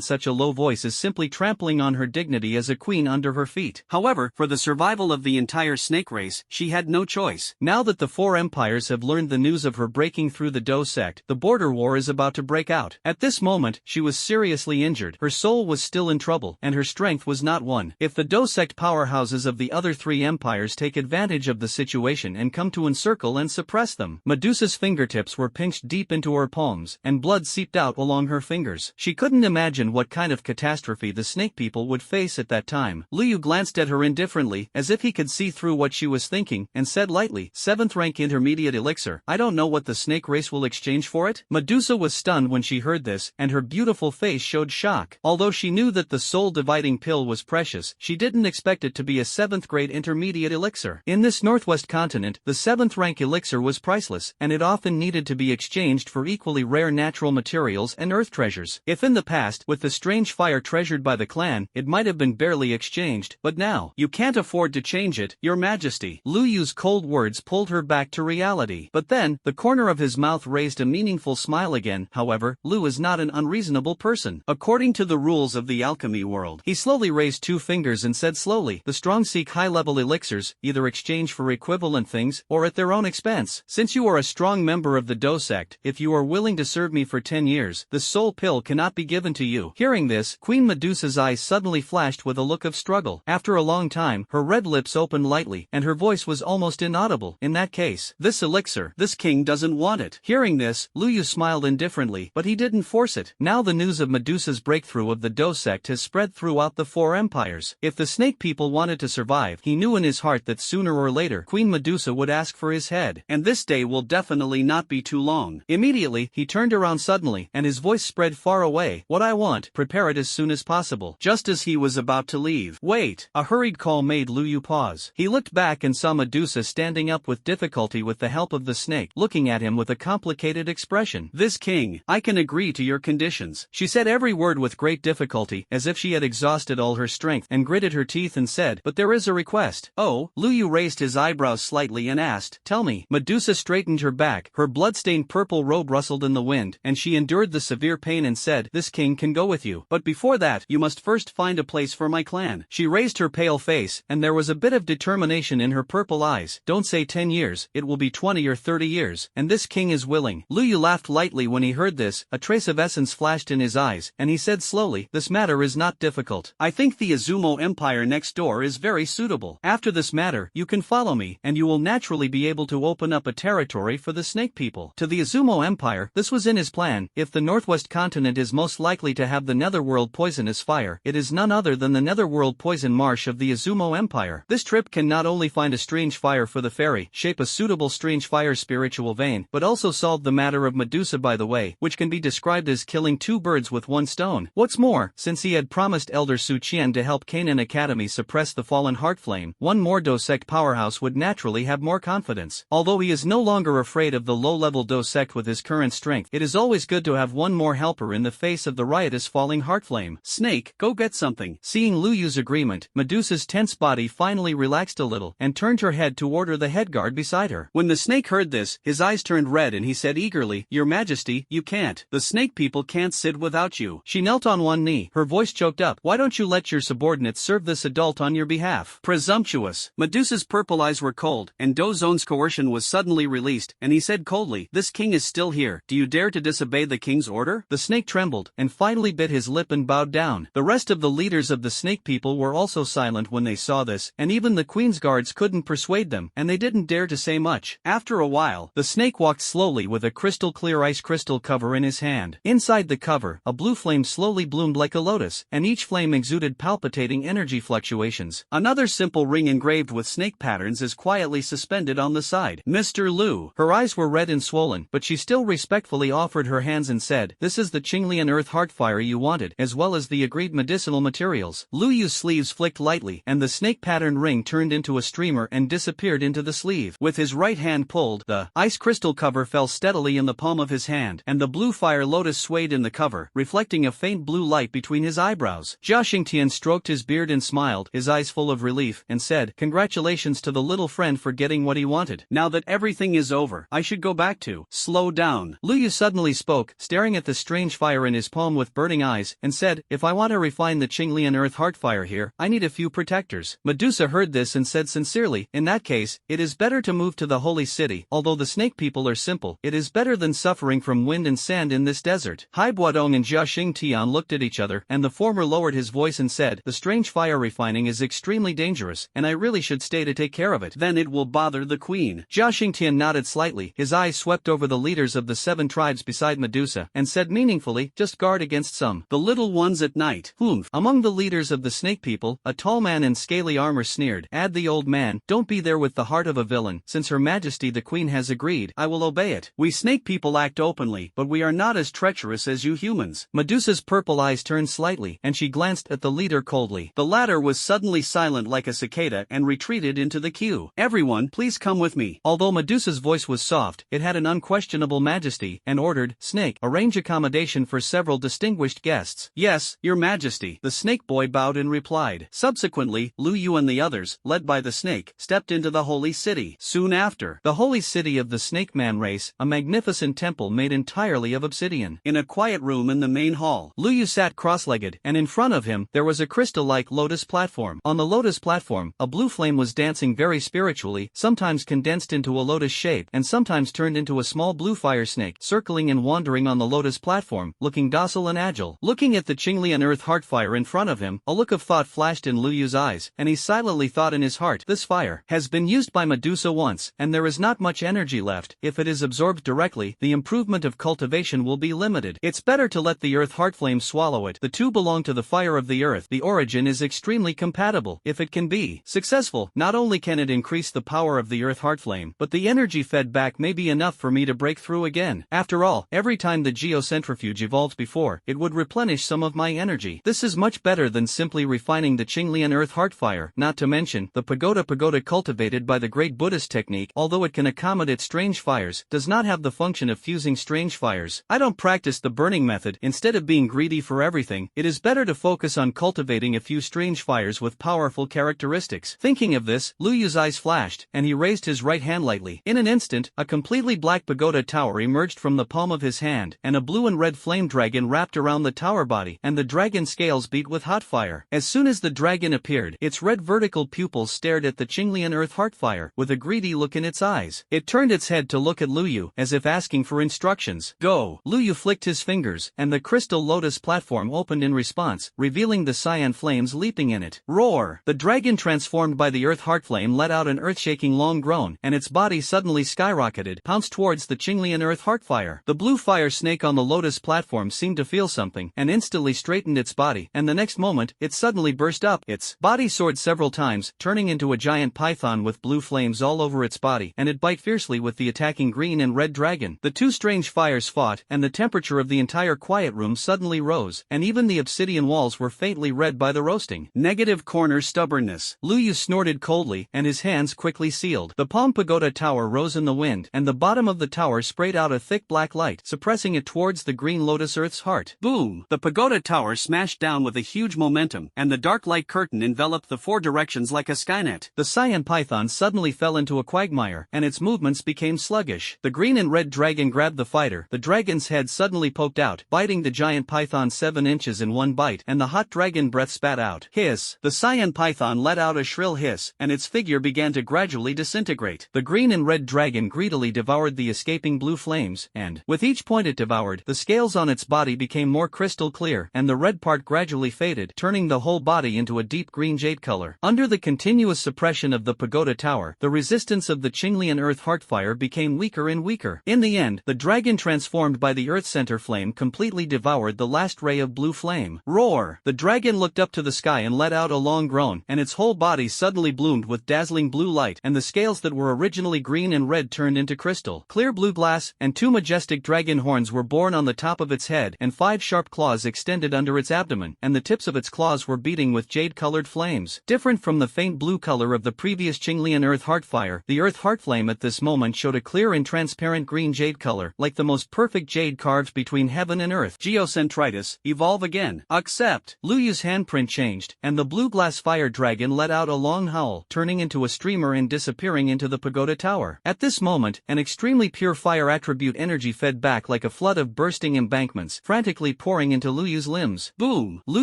such a low voice is simply trampling on her dignity as a queen under her feet. However, for the survival of the entire snake race, she had no choice. Now that the 4 empires have learned the news of her breaking through the Do sect, the border war is about to break out. At this moment, she was seriously injured, her soul was still in trouble, and her strength was not one. If the Do sect powerhouses of the other 3 empires take advantage of the situation and come to encircle and suppress them, Medusa's fingertips were pinched deep into her palms, and blood seeped out along her fingers. She couldn't imagine what kind of catastrophe the snake people would face at that time. Liu glanced at her indifferently, as if he could see through what she was thinking, and said lightly, 7th rank intermediate elixir. I don't know what the snake race will exchange for it. Medusa was stunned when she heard this, and her beautiful face showed shock. Although she knew that the soul-dividing pill was precious, she didn't expect it to be a 7th grade intermediate elixir. In this northwest continent, the 7th rank elixir was priceless, and it often needed to be exchanged for equally rare natural materials and earth treasures. If in the past, with the strange fire treasured by the clan, it might have been barely exchanged, but now, you can't afford to change it, Your Majesty. Lu Yu's cold words pulled her back to reality. But then, the corner of his mouth raised a meaningful smile again. However, Lu is not an unreasonable person. According to the rules of the alchemy world, he slowly raised 2 fingers and said slowly, the strong seek high-level elixirs, either exchange for equivalent things, or at their own expense. Since you are a strong member of the Do sect, if you are willing to serve me for 10 years, the soul pill cannot be given to you. Hearing this, Queen Medusa's eyes suddenly flashed with a look of struggle. After a long time, her red lips opened lightly, and her voice was almost inaudible. In that case, this elixir, this king doesn't want it. Hearing this, Lu Yu smiled indifferently, but he didn't force it. it. Now the news of Medusa's breakthrough of the Do sect has spread throughout the 4 empires. If the snake people wanted to survive, he knew in his heart that sooner or later Queen Medusa would ask for his head. And this day will definitely not be too long. Immediately, he turned around suddenly, and his voice spread far away. What I want, prepare it as soon as possible. Just as he was about to leave. Wait! A hurried call made Lu Yu pause. He looked back and saw Medusa standing up with difficulty with the help of the snake, looking at him with a complicated expression. This king, I can agree to your conditions. She said every word with great difficulty, as if she had exhausted all her strength, and gritted her teeth and said, but there is a request. Oh, Lu Yu raised his eyebrows slightly and asked, tell me. Medusa straightened her back, her blood-stained purple robe rustled in the wind, and she endured the severe pain and said, this king can go with you. But before that, you must first find a place for my clan. She raised her pale face, and there was a bit of determination in her purple eyes. Don't say 10 years, it will be 20 or 30 years, and this king is willing. Lu Yu laughed lightly when he heard this, a trace of essence flashed in his eyes, and he said slowly, this matter is not difficult. I think the Izumo Empire next door is very suitable. After this matter, you can follow me, and you will naturally be able to open up a territory for the snake people. To the Izumo Empire, this was in his plan. If the northwest continent is most likely to have the netherworld poisonous fire, it is none other than the netherworld poison marsh of the Izumo Empire. This trip can not only find a strange fire for the fairy, shape a suitable strange fire spiritual vein, but also solve the matter of Medusa by the way, which can be described as killing 2 birds with 1 stone. What's more, since he had promised Elder Su Qian to help Canaan Academy suppress the fallen heart flame, one more Do sect powerhouse would naturally have more confidence. Although he is no longer afraid of the low-level Do sect with his current strength, it is always good to have one more helper in the face of the riotous falling heart flame. Snake, go get something. Seeing Lu Yu's agreement, Medusa's tense body finally relaxed a little, and turned her head to order the headguard beside her. When the snake heard this, his eyes turned red and he said eagerly, Your Majesty, you can't. The snake people can't sit without you. She knelt on one knee, her voice choked up. Why don't you let your subordinates serve this adult on your behalf? Presumptuous. Medusa's purple eyes were cold, and Do Zon's coercion was suddenly released, and he said coldly, This king is still here. Do you dare to disobey the king's order? The snake trembled, and finally bit his lip and bowed down. The rest of the leaders of the snake people were also silent when they saw this, and even the queen's guards couldn't persuade them, and they didn't dare to say much. After a while, the snake walked slowly with a crystal-clear ice crystal cover in his hand. Inside the cover, a blue flame slowly bloomed like a lotus, and each flame exuded palpitating energy fluctuations. Another simple ring engraved with snake patterns is quietly suspended on the side. Mr. Lu. Her eyes were red and swollen, but she still respectfully offered her hands and said, This is the Qinglian earth heart fire you wanted, as well as the agreed medicinal materials. Lu Yu's sleeves flicked lightly, and the snake pattern ring turned into a streamer and disappeared into the sleeve. With his right hand pulled, the ice crystal cover fell steadily in the palm of his hand, and the blue fire lotus swayed in the cover, reflecting a faint blue light between his eyebrows. Jia Xingtian stroked his beard and smiled, his eyes full of relief, and said, Congratulations to the little friend for getting what he wanted. Now that everything is over, I should go back to. Slow down. Lu Yu suddenly spoke, staring at the strange fire in his palm with burning eyes, and said, If I want to refine the Qinglian earth heart fire here, I need a few protectors. Medusa heard this and said sincerely, In that case, it is better to move to the holy city. Although the snake people are simple, it is better than suffering from wind and sand in this desert. Hai Buodong and Jia Xingtian looked at each other, and the former lowered his voice and said, The strange fire refining is extremely dangerous, and I really should stay to take care of it. Then it will bother the queen. Jia Xingtian nodded slightly, his eyes swept over the leaders of the 7 tribes beside Medusa, and said meaningfully, Just guard against some. The little ones at night. Humph. Among the leaders of the snake people, a tall man in scaly armor sneered, Add the old man, don't be there with the heart of a villain. Since Her Majesty the Queen has agreed, I will obey it. We snake people act openly, but we are not as treacherous as you humans. Medusa's purple eyes turned slightly, and she glanced at the leader coldly. The latter was suddenly silent like a cicada and retreated into the queue. Everyone, please come with me. Although Medusa's voice was soft, it had an unquestionable majesty, and ordered, Snake, arrange accommodation for several distinguished guests. Yes, Your Majesty. The snake boy bowed and replied. Subsequently, Lu Yu and the others, led by the snake, stepped into the holy city. Soon after, the holy city of the snake man race, a magnificent temple made entirely of obsidian. In a quiet room in the main hall, Lu Yu sat cross-legged, and in front of him, there was a crystal-like lotus platform. On the lotus platform, a blue flame was dancing very spiritually, sometimes condensed into a lotus shape, and sometimes turned into a small blue fire snake, circling and wandering on the lotus platform, looking docile and agile. Looking at the Qinglian earth heart fire in front of him, a look of thought flashed in Lu Yu's eyes, and he silently thought in his heart, This fire has been used by Medusa once, and there is not much energy left. If it is absorbed directly, the improvement of cultivation will be limited. interrupted. It's better to let the earth heartflame swallow it. The two belong to the fire of the earth. The origin is extremely compatible. If it can be successful, not only can it increase the power of the earth heartflame, but the energy fed back may be enough for me to break through again. After all, every time the geocentrifuge evolved before, it would replenish some of my energy. This is much better than simply refining the Qinglian earth heartfire, not to mention, the pagoda cultivated by the great Buddhist technique, although it can accommodate strange fires, does not have the function of fusing strange fires. I don't practice the burning method. Instead of being greedy for everything, it is better to focus on cultivating a few strange fires with powerful characteristics. Thinking of this, Lu Yu's eyes flashed, and he raised his right hand lightly. In an instant, a completely black pagoda tower emerged from the palm of his hand, and a blue and red flame dragon wrapped around the tower body, and the dragon's scales beat with hot fire. As soon as the dragon appeared, its red vertical pupils stared at the Qinglian earth heartfire, with a greedy look in its eyes. It turned its head to look at Lu Yu, as if asking for instructions. Go! Lu Yu flicked his fingers, and the crystal lotus platform opened in response, revealing the cyan flames leaping in it. Roar! The dragon transformed by the earth heartflame let out an earth-shaking long groan, and its body suddenly skyrocketed, pounced towards the Qinglian earth heartfire. The blue fire snake on the lotus platform seemed to feel something, and instantly straightened its body, and the next moment, it suddenly burst up. Its body soared several times, turning into a giant python with blue flames all over its body, and it bit fiercely with the attacking green and red dragon. The two strange fires fought, and the temperature of the entire quiet room suddenly rose, and even the obsidian walls were faintly red by the roasting. Negative corner stubbornness. Lu Yu snorted coldly, and his hands quickly sealed. The palm pagoda tower rose in the wind, and the bottom of the tower sprayed out a thick black light, suppressing it towards the green lotus earth's heart. Boom! The pagoda tower smashed down with a huge momentum, and the dark light curtain enveloped the four directions like a skynet. The cyan python suddenly fell into a quagmire, and its movements became sluggish. The green and red dragon grabbed the fighter. The dragon's head suddenly poked out, biting the giant python 7 inches in one bite, and the hot dragon breath spat out. Hiss! The cyan python let out a shrill hiss, and its figure began to gradually disintegrate. The green and red dragon greedily devoured the escaping blue flames, and, with each point it devoured, the scales on its body became more crystal clear, and the red part gradually faded, turning the whole body into a deep green jade color. Under the continuous suppression of the pagoda tower, the resistance of the Qinglian earth heartfire became weaker and weaker. In the end, the dragon transformed by the earth center flame completely devoured the last ray of blue flame. Roar! The dragon looked up to the sky and let out a long groan, and its whole body suddenly bloomed with dazzling blue light, and the scales that were originally green and red turned into crystal clear blue glass, and 2 majestic dragon horns were born on the top of its head, and 5 sharp claws extended under its abdomen, and the tips of its claws were beating with jade-colored flames. Different from the faint blue color of the previous Qinglian earth heartfire, the earth heartflame at this moment showed a clear and transparent green jade color, like the most perfect jade carved between heaven and earth. Geocentritis, evolve again. Accept. Lu Yu's handprint changed, and the blue glass fire dragon let out a long howl, turning into a streamer and disappearing into the pagoda tower. At this moment, an extremely pure fire attribute energy fed back like a flood of bursting embankments, frantically pouring into Lu Yu's limbs. Boom! Lu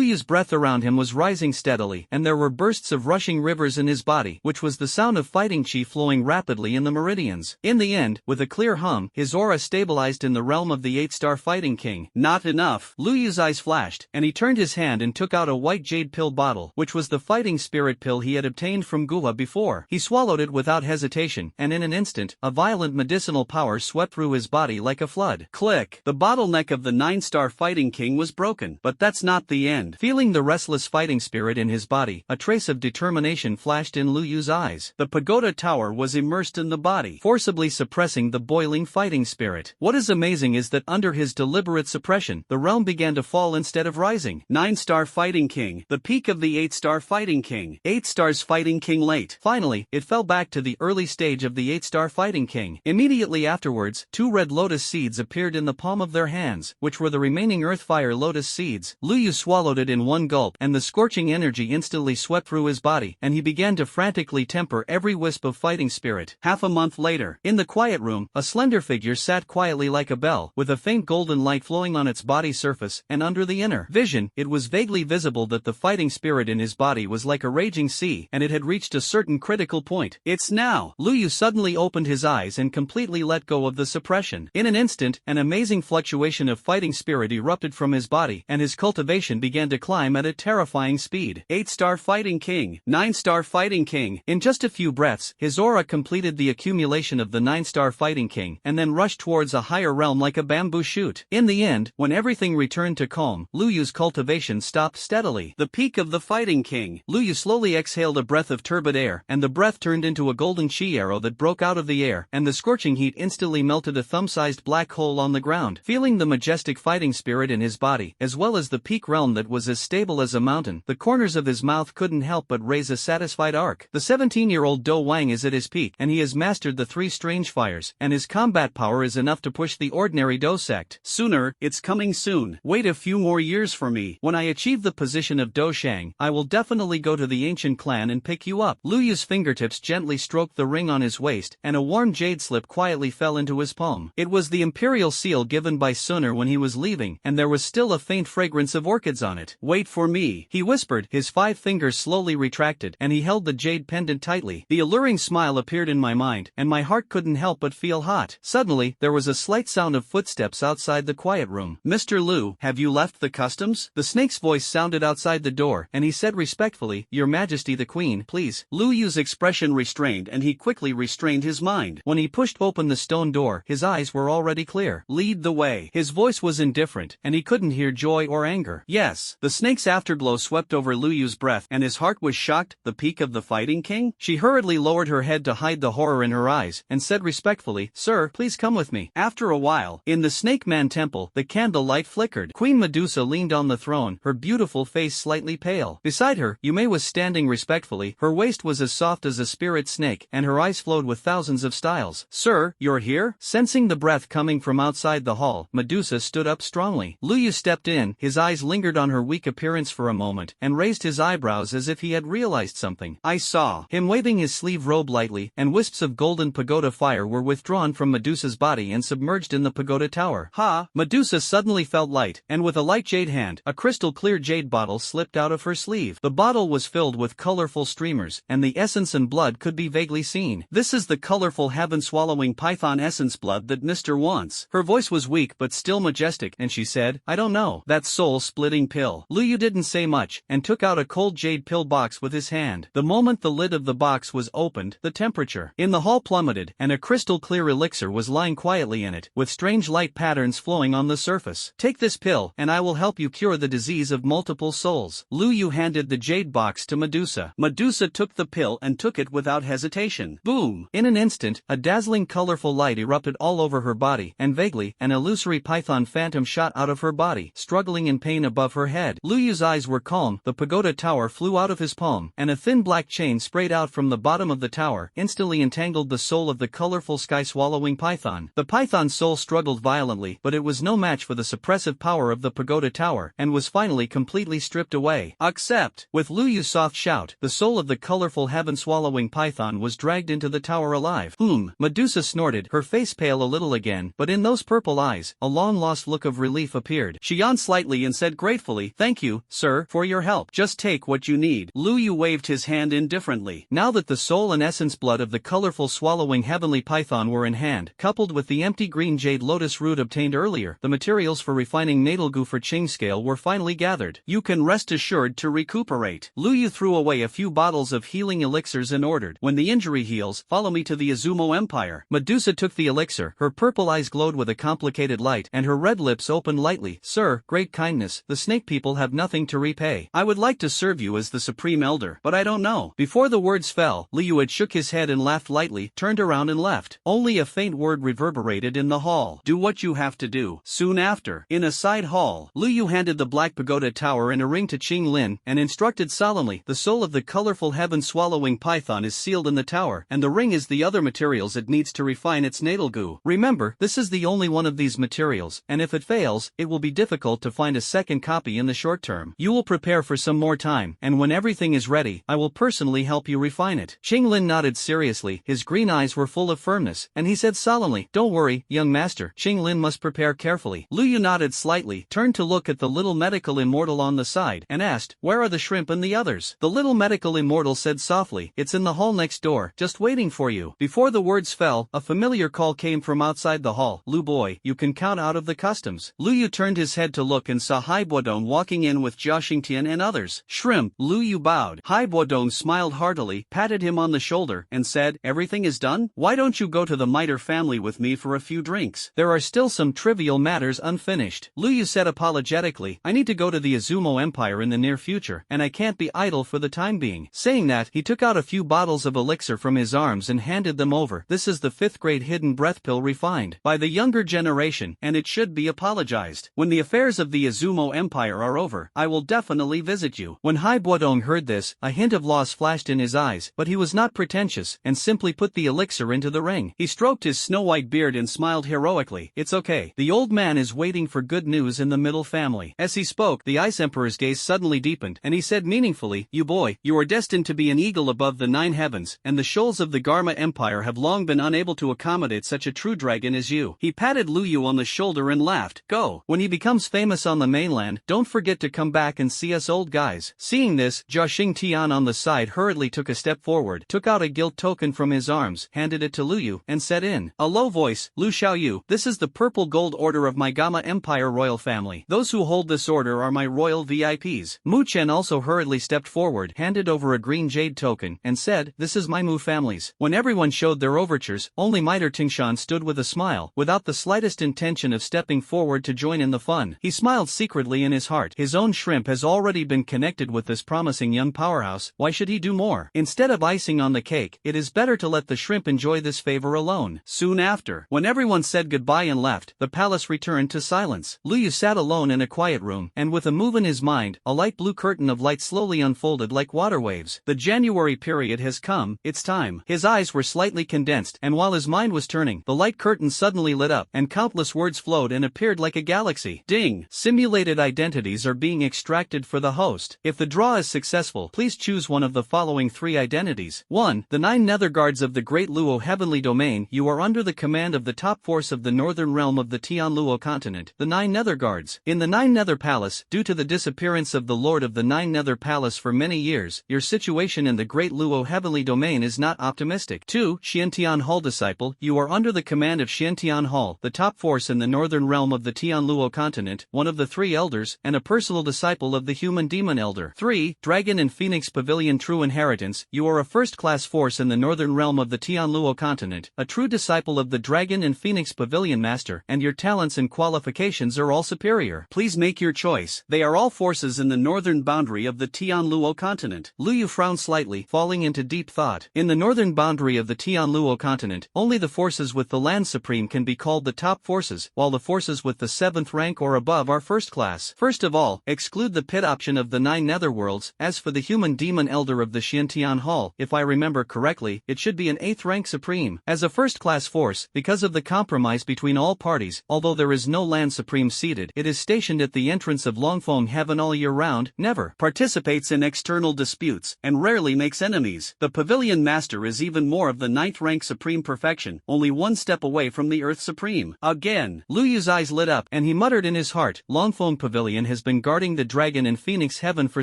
Yu's breath around him was rising steadily, and there were bursts of rushing rivers in his body, which was the sound of fighting chi flowing rapidly in the meridians. In the end, with a clear hum, his aura stabilized in the realm of the 8-star fighting king. Not enough. Lu Yu's eyes flashed, and he turned his hand and took out a white jade pill bottle, which was the fighting spirit pill he had obtained from Guha before. He swallowed it without hesitation, and in an instant, a violent medicinal power swept through his body like a flood. Click! The bottleneck of the 9-star fighting king was broken. But that's not the end. Feeling the restless fighting spirit in his body, a trace of determination flashed in Lu Yu's eyes. The pagoda tower was immersed in the body, forcibly suppressing the boiling fighting spirit. What is amazing is that under his deliberate suppression, the realm began to fall instead of rising. 9-star fighting king, the peak of the 8-star fighting king. 8 stars fighting king late. Finally, it fell back to the early stage of the 8-star fighting king. Immediately afterwards, 2 red lotus seeds appeared in the palm of their hands, which were the remaining earth fire lotus seeds. Lu Yu swallowed it in one gulp, and the scorching energy instantly swept through his body, and he began to frantically temper every wisp of fighting spirit. Half a month later, in the quiet room, a slender figure sat quietly like a bell, with a faint golden light flowing on its body surface, and under the inner vision, it was vaguely visible that the fighting spirit in his body was like a raging sea, and it had reached a certain critical point. It's now! Lu Yu suddenly opened his eyes and completely let go of the suppression. In an instant, an amazing fluctuation of fighting spirit erupted from his body, and his cultivation began to climb at a terrifying speed. 8-star fighting king, 9-star fighting king. In just a few breaths, his aura completed the accumulation of the 9-star fighting king, and then rushed towards a higher realm like a bamboo shoot. out. In the end, when everything returned to calm, Lu Yu's cultivation stopped steadily. The peak of the Fighting King. Lu Yu slowly exhaled a breath of turbid air, and the breath turned into a golden chi arrow that broke out of the air, and the scorching heat instantly melted a thumb-sized black hole on the ground. Feeling the majestic fighting spirit in his body, as well as the peak realm that was as stable as a mountain, the corners of his mouth couldn't help but raise a satisfied arc. The 17-year-old Do Wang is at his peak, and he has mastered the 3 strange fires, and his combat power is enough to push the ordinary Do sect. Sooner, it's coming soon. Wait a few more years for me. When I achieve the position of Do Shang, I will definitely go to the ancient clan and pick you up. Lu Yu's fingertips gently stroked the ring on his waist, and a warm jade slip quietly fell into his palm. It was the imperial seal given by Suner when he was leaving, and there was still a faint fragrance of orchids on it. Wait for me, he whispered. His 5 fingers slowly retracted, and he held the jade pendant tightly. The alluring smile appeared in my mind, and my heart couldn't help but feel hot. Suddenly, there was a slight sound of footsteps outside the quiet room. Mr. Lu, have you left the customs? The snake's voice sounded outside the door, and he said respectfully, Your Majesty the Queen, please. Lu Yu's expression restrained, and he quickly restrained his mind. When he pushed open the stone door, his eyes were already clear. Lead the way. His voice was indifferent, and he couldn't hear joy or anger. Yes. The snake's afterglow swept over Lu Yu's breath, and his heart was shocked. The peak of the Fighting King? She hurriedly lowered her head to hide the horror in her eyes, and said respectfully, Sir, please come with me. After a while, in the Snake Man Temple, the candle light flickered. Queen Medusa leaned on the throne, her beautiful face slightly pale. Beside her, Yume was standing respectfully. Her waist was as soft as a spirit snake, and her eyes flowed with thousands of styles. Sir, you're here? Sensing the breath coming from outside the hall, Medusa stood up strongly. Lu Yu stepped in, his eyes lingered on her weak appearance for a moment, and raised his eyebrows as if he had realized something. I saw him waving his sleeve robe lightly, and wisps of golden pagoda fire were withdrawn from Medusa's body and submerged in the pagoda tower. Ha! Medusa suddenly felt light, and with a light jade hand, a crystal clear jade bottle slipped out of her sleeve. The bottle was filled with colorful streamers, and the essence and blood could be vaguely seen. This is the colorful heaven-swallowing python essence blood that Mr. wants. Her voice was weak but still majestic, and she said, I don't know. That soul-splitting pill. Lu Yu didn't say much, and took out a cold jade pill box with his hand. The moment the lid of the box was opened, the temperature in the hall plummeted, and a crystal-clear elixir was lying quietly in it, with strange light patterns flowing on the surface. Take this pill, and I will help you cure the disease of multiple souls. Lu Yu handed the jade box to Medusa. Medusa took the pill and took it without hesitation. Boom! In an instant, a dazzling colorful light erupted all over her body, and vaguely, an illusory python phantom shot out of her body, struggling in pain above her head. Lu Yu's eyes were calm, the pagoda tower flew out of his palm, and a thin black chain sprayed out from the bottom of the tower, instantly entangled the soul of the colorful sky-swallowing python. The python's soul struggled violently, but it was no match for the suppressive power of the pagoda tower, and was finally completely stripped away. Accept! With Lu Yu's soft shout, the soul of the colorful heaven-swallowing python was dragged into the tower alive. Medusa snorted, her face pale a little again, but in those purple eyes, a long-lost look of relief appeared. She yawned slightly and said gratefully, Thank you, sir, for your help. Just take what you need. Lu Yu waved his hand indifferently. Now that the soul and essence blood of the colorful swallowing heavenly python were in hand, coupled with the empty green jade lotus root obtained earlier, the materials for refining natal gu for Qing scale were finally gathered. You can rest assured to recuperate. Lu Yu threw away a few bottles of healing elixirs and ordered, When the injury heals, follow me to the Izumo Empire. Medusa took the elixir, her purple eyes glowed with a complicated light, and her red lips opened lightly. Sir, great kindness, the snake people have nothing to repay. I would like to serve you as the supreme elder, but I don't know. Before the words fell, Lu Yu had shook his head and laughed lightly, turned around and left. Only a faint word reverberated in the hall. Do what you have to do. Soon after, in a side hall, Lu Yu handed the black pagoda tower and a ring to Qing Lin, and instructed solemnly, The soul of the colorful heaven-swallowing python is sealed in the tower, and the ring is the other materials it needs to refine its natal gu. Remember, this is the only one of these materials, and if it fails, it will be difficult to find a second copy in the short term. You will prepare for some more time, and when everything is ready, I will personally help you refine it. Qing Lin nodded seriously, his green eyes were full of firmness, and he said solemnly, Don't worry, young master. Qing Lin must prepare carefully. Lu Yu nodded slightly, turned to look at the little medical immortal on the side, and asked, Where are the shrimp and the others? The little medical immortal said softly, It's in the hall next door, just waiting for you. Before the words fell, a familiar call came from outside the hall. Lu boy, you can count out of the customs. Lu Yu turned his head to look and saw Hai Bodong walking in with Jia Xingtian and others. Shrimp. Lu Yu bowed. Hai Bodong smiled heartily, patted him on the shoulder, and said, Everything is done? Why don't you go to the Miter family with me for a few drinks? There are still some trivial matters unfinished. Lu Yu said apologetically, I need to go to the Izumo Empire in the near future, and I can't be idle for the time being. Saying that, he took out a few bottles of elixir from his arms and handed them over. This is the 5th grade hidden breath pill refined by the younger generation, and it should be apologized. When the affairs of the Izumo Empire are over, I will definitely visit you. When Hai Buodong heard this, a hint of loss flashed in his eyes, but he was not pretentious, and simply put the elixir into the ring. He stroked his snow-white beard and smiled heroically. It's okay. The old man is waiting for good news in the middle family. As he spoke, the Ice Emperor's gaze suddenly deepened, and he said meaningfully, You boy, you are destined to be an eagle above the 9 heavens, and the shoals of the Garma Empire have long been unable to accommodate such a true dragon as you. He patted Lu Yu on the shoulder and laughed. Go. When he becomes famous on the mainland, don't forget to come back and see us old guys. Seeing this, Jia Xingtian on the side hurriedly took a step forward, took out a guilt token from his arms, handed it to Lu Yu, and said in a low voice, Lu Xiaoyu, this is the purple gold order of my Gamma Empire royal family. Those who hold this order are my royal VIPs. Mu Chen also hurriedly stepped forward, handed over a green jade token, and said, This is my Mu family's. When everyone showed their overtures, only Mitre Tingshan stood with a smile, without the slightest intention of stepping forward to join in the fun. He smiled secretly in his heart. His own shrimp has already been connected with this promising young powerhouse, why should he do more? Instead of icing on the cake, it is better to let the shrimp enjoy this favor alone. Soon after, when everyone said goodbye and left, the palace returned to silence. Lu Yu sat alone in a quiet room, and with a move in his mind, a light blue curtain of light slowly unfolded like water waves. The January period has come, it's time. His eyes were slightly condensed, and while his mind was turning, the light curtain suddenly lit up, and countless words flowed and appeared like a galaxy. Ding! Simulated identities are being extracted for the host. If the draw is successful, please choose one of the following 3 identities. 1. The 9 nether guards of the Great Luo Heavenly Domain. You are under the command of the top force of the northern realm of the Tianluo continent, the 9 nether guards. In the 9 nether palace, due to the disappearance of the lord of the 9 nether palace for many years, your situation in the Great Luo Heavenly Domain is not optimistic. 2. Xiantian Hall disciple. You are under the command of Xiantian Hall, the top force in the northern realm of the Tianluo continent, one of the 3 elders, and a personal disciple of the human demon elder. 3. Dragon and Phoenix Pavilion True Inheritance. You are a first-class force in the northern realm of the Tianluo continent, a true disciple of the Dragon and Phoenix Pavilion Master, and your talents and qualifications are all superior. Please make your choice. They are all forces in the northern boundary of the Tianluo continent. Lu Yu frowned slightly, falling into deep thought. In the northern boundary of the Tianluo continent, only the forces with the Land Supreme can be called the top forces, while the forces with the 7th rank or above are first class. First of all, exclude the pit option of the 9 netherworlds. As for the human demon elder of the Xiantian Hall, if I remember correctly, it should be an 8th rank supreme. As a first-class force, because of the compromise between all parties, although there is no Land Supreme seated, it is stationed at the entrance of Longfeng Heaven all year round, never participates in external disputes, and rarely makes enemies. The Pavilion Master is even more of the 9th rank supreme perfection, only one step away from the Earth Supreme. Again, Lu Yu's eyes lit up, and he muttered in his heart, Longfeng Pavilion has been guarding the dragon in Phoenix Heaven for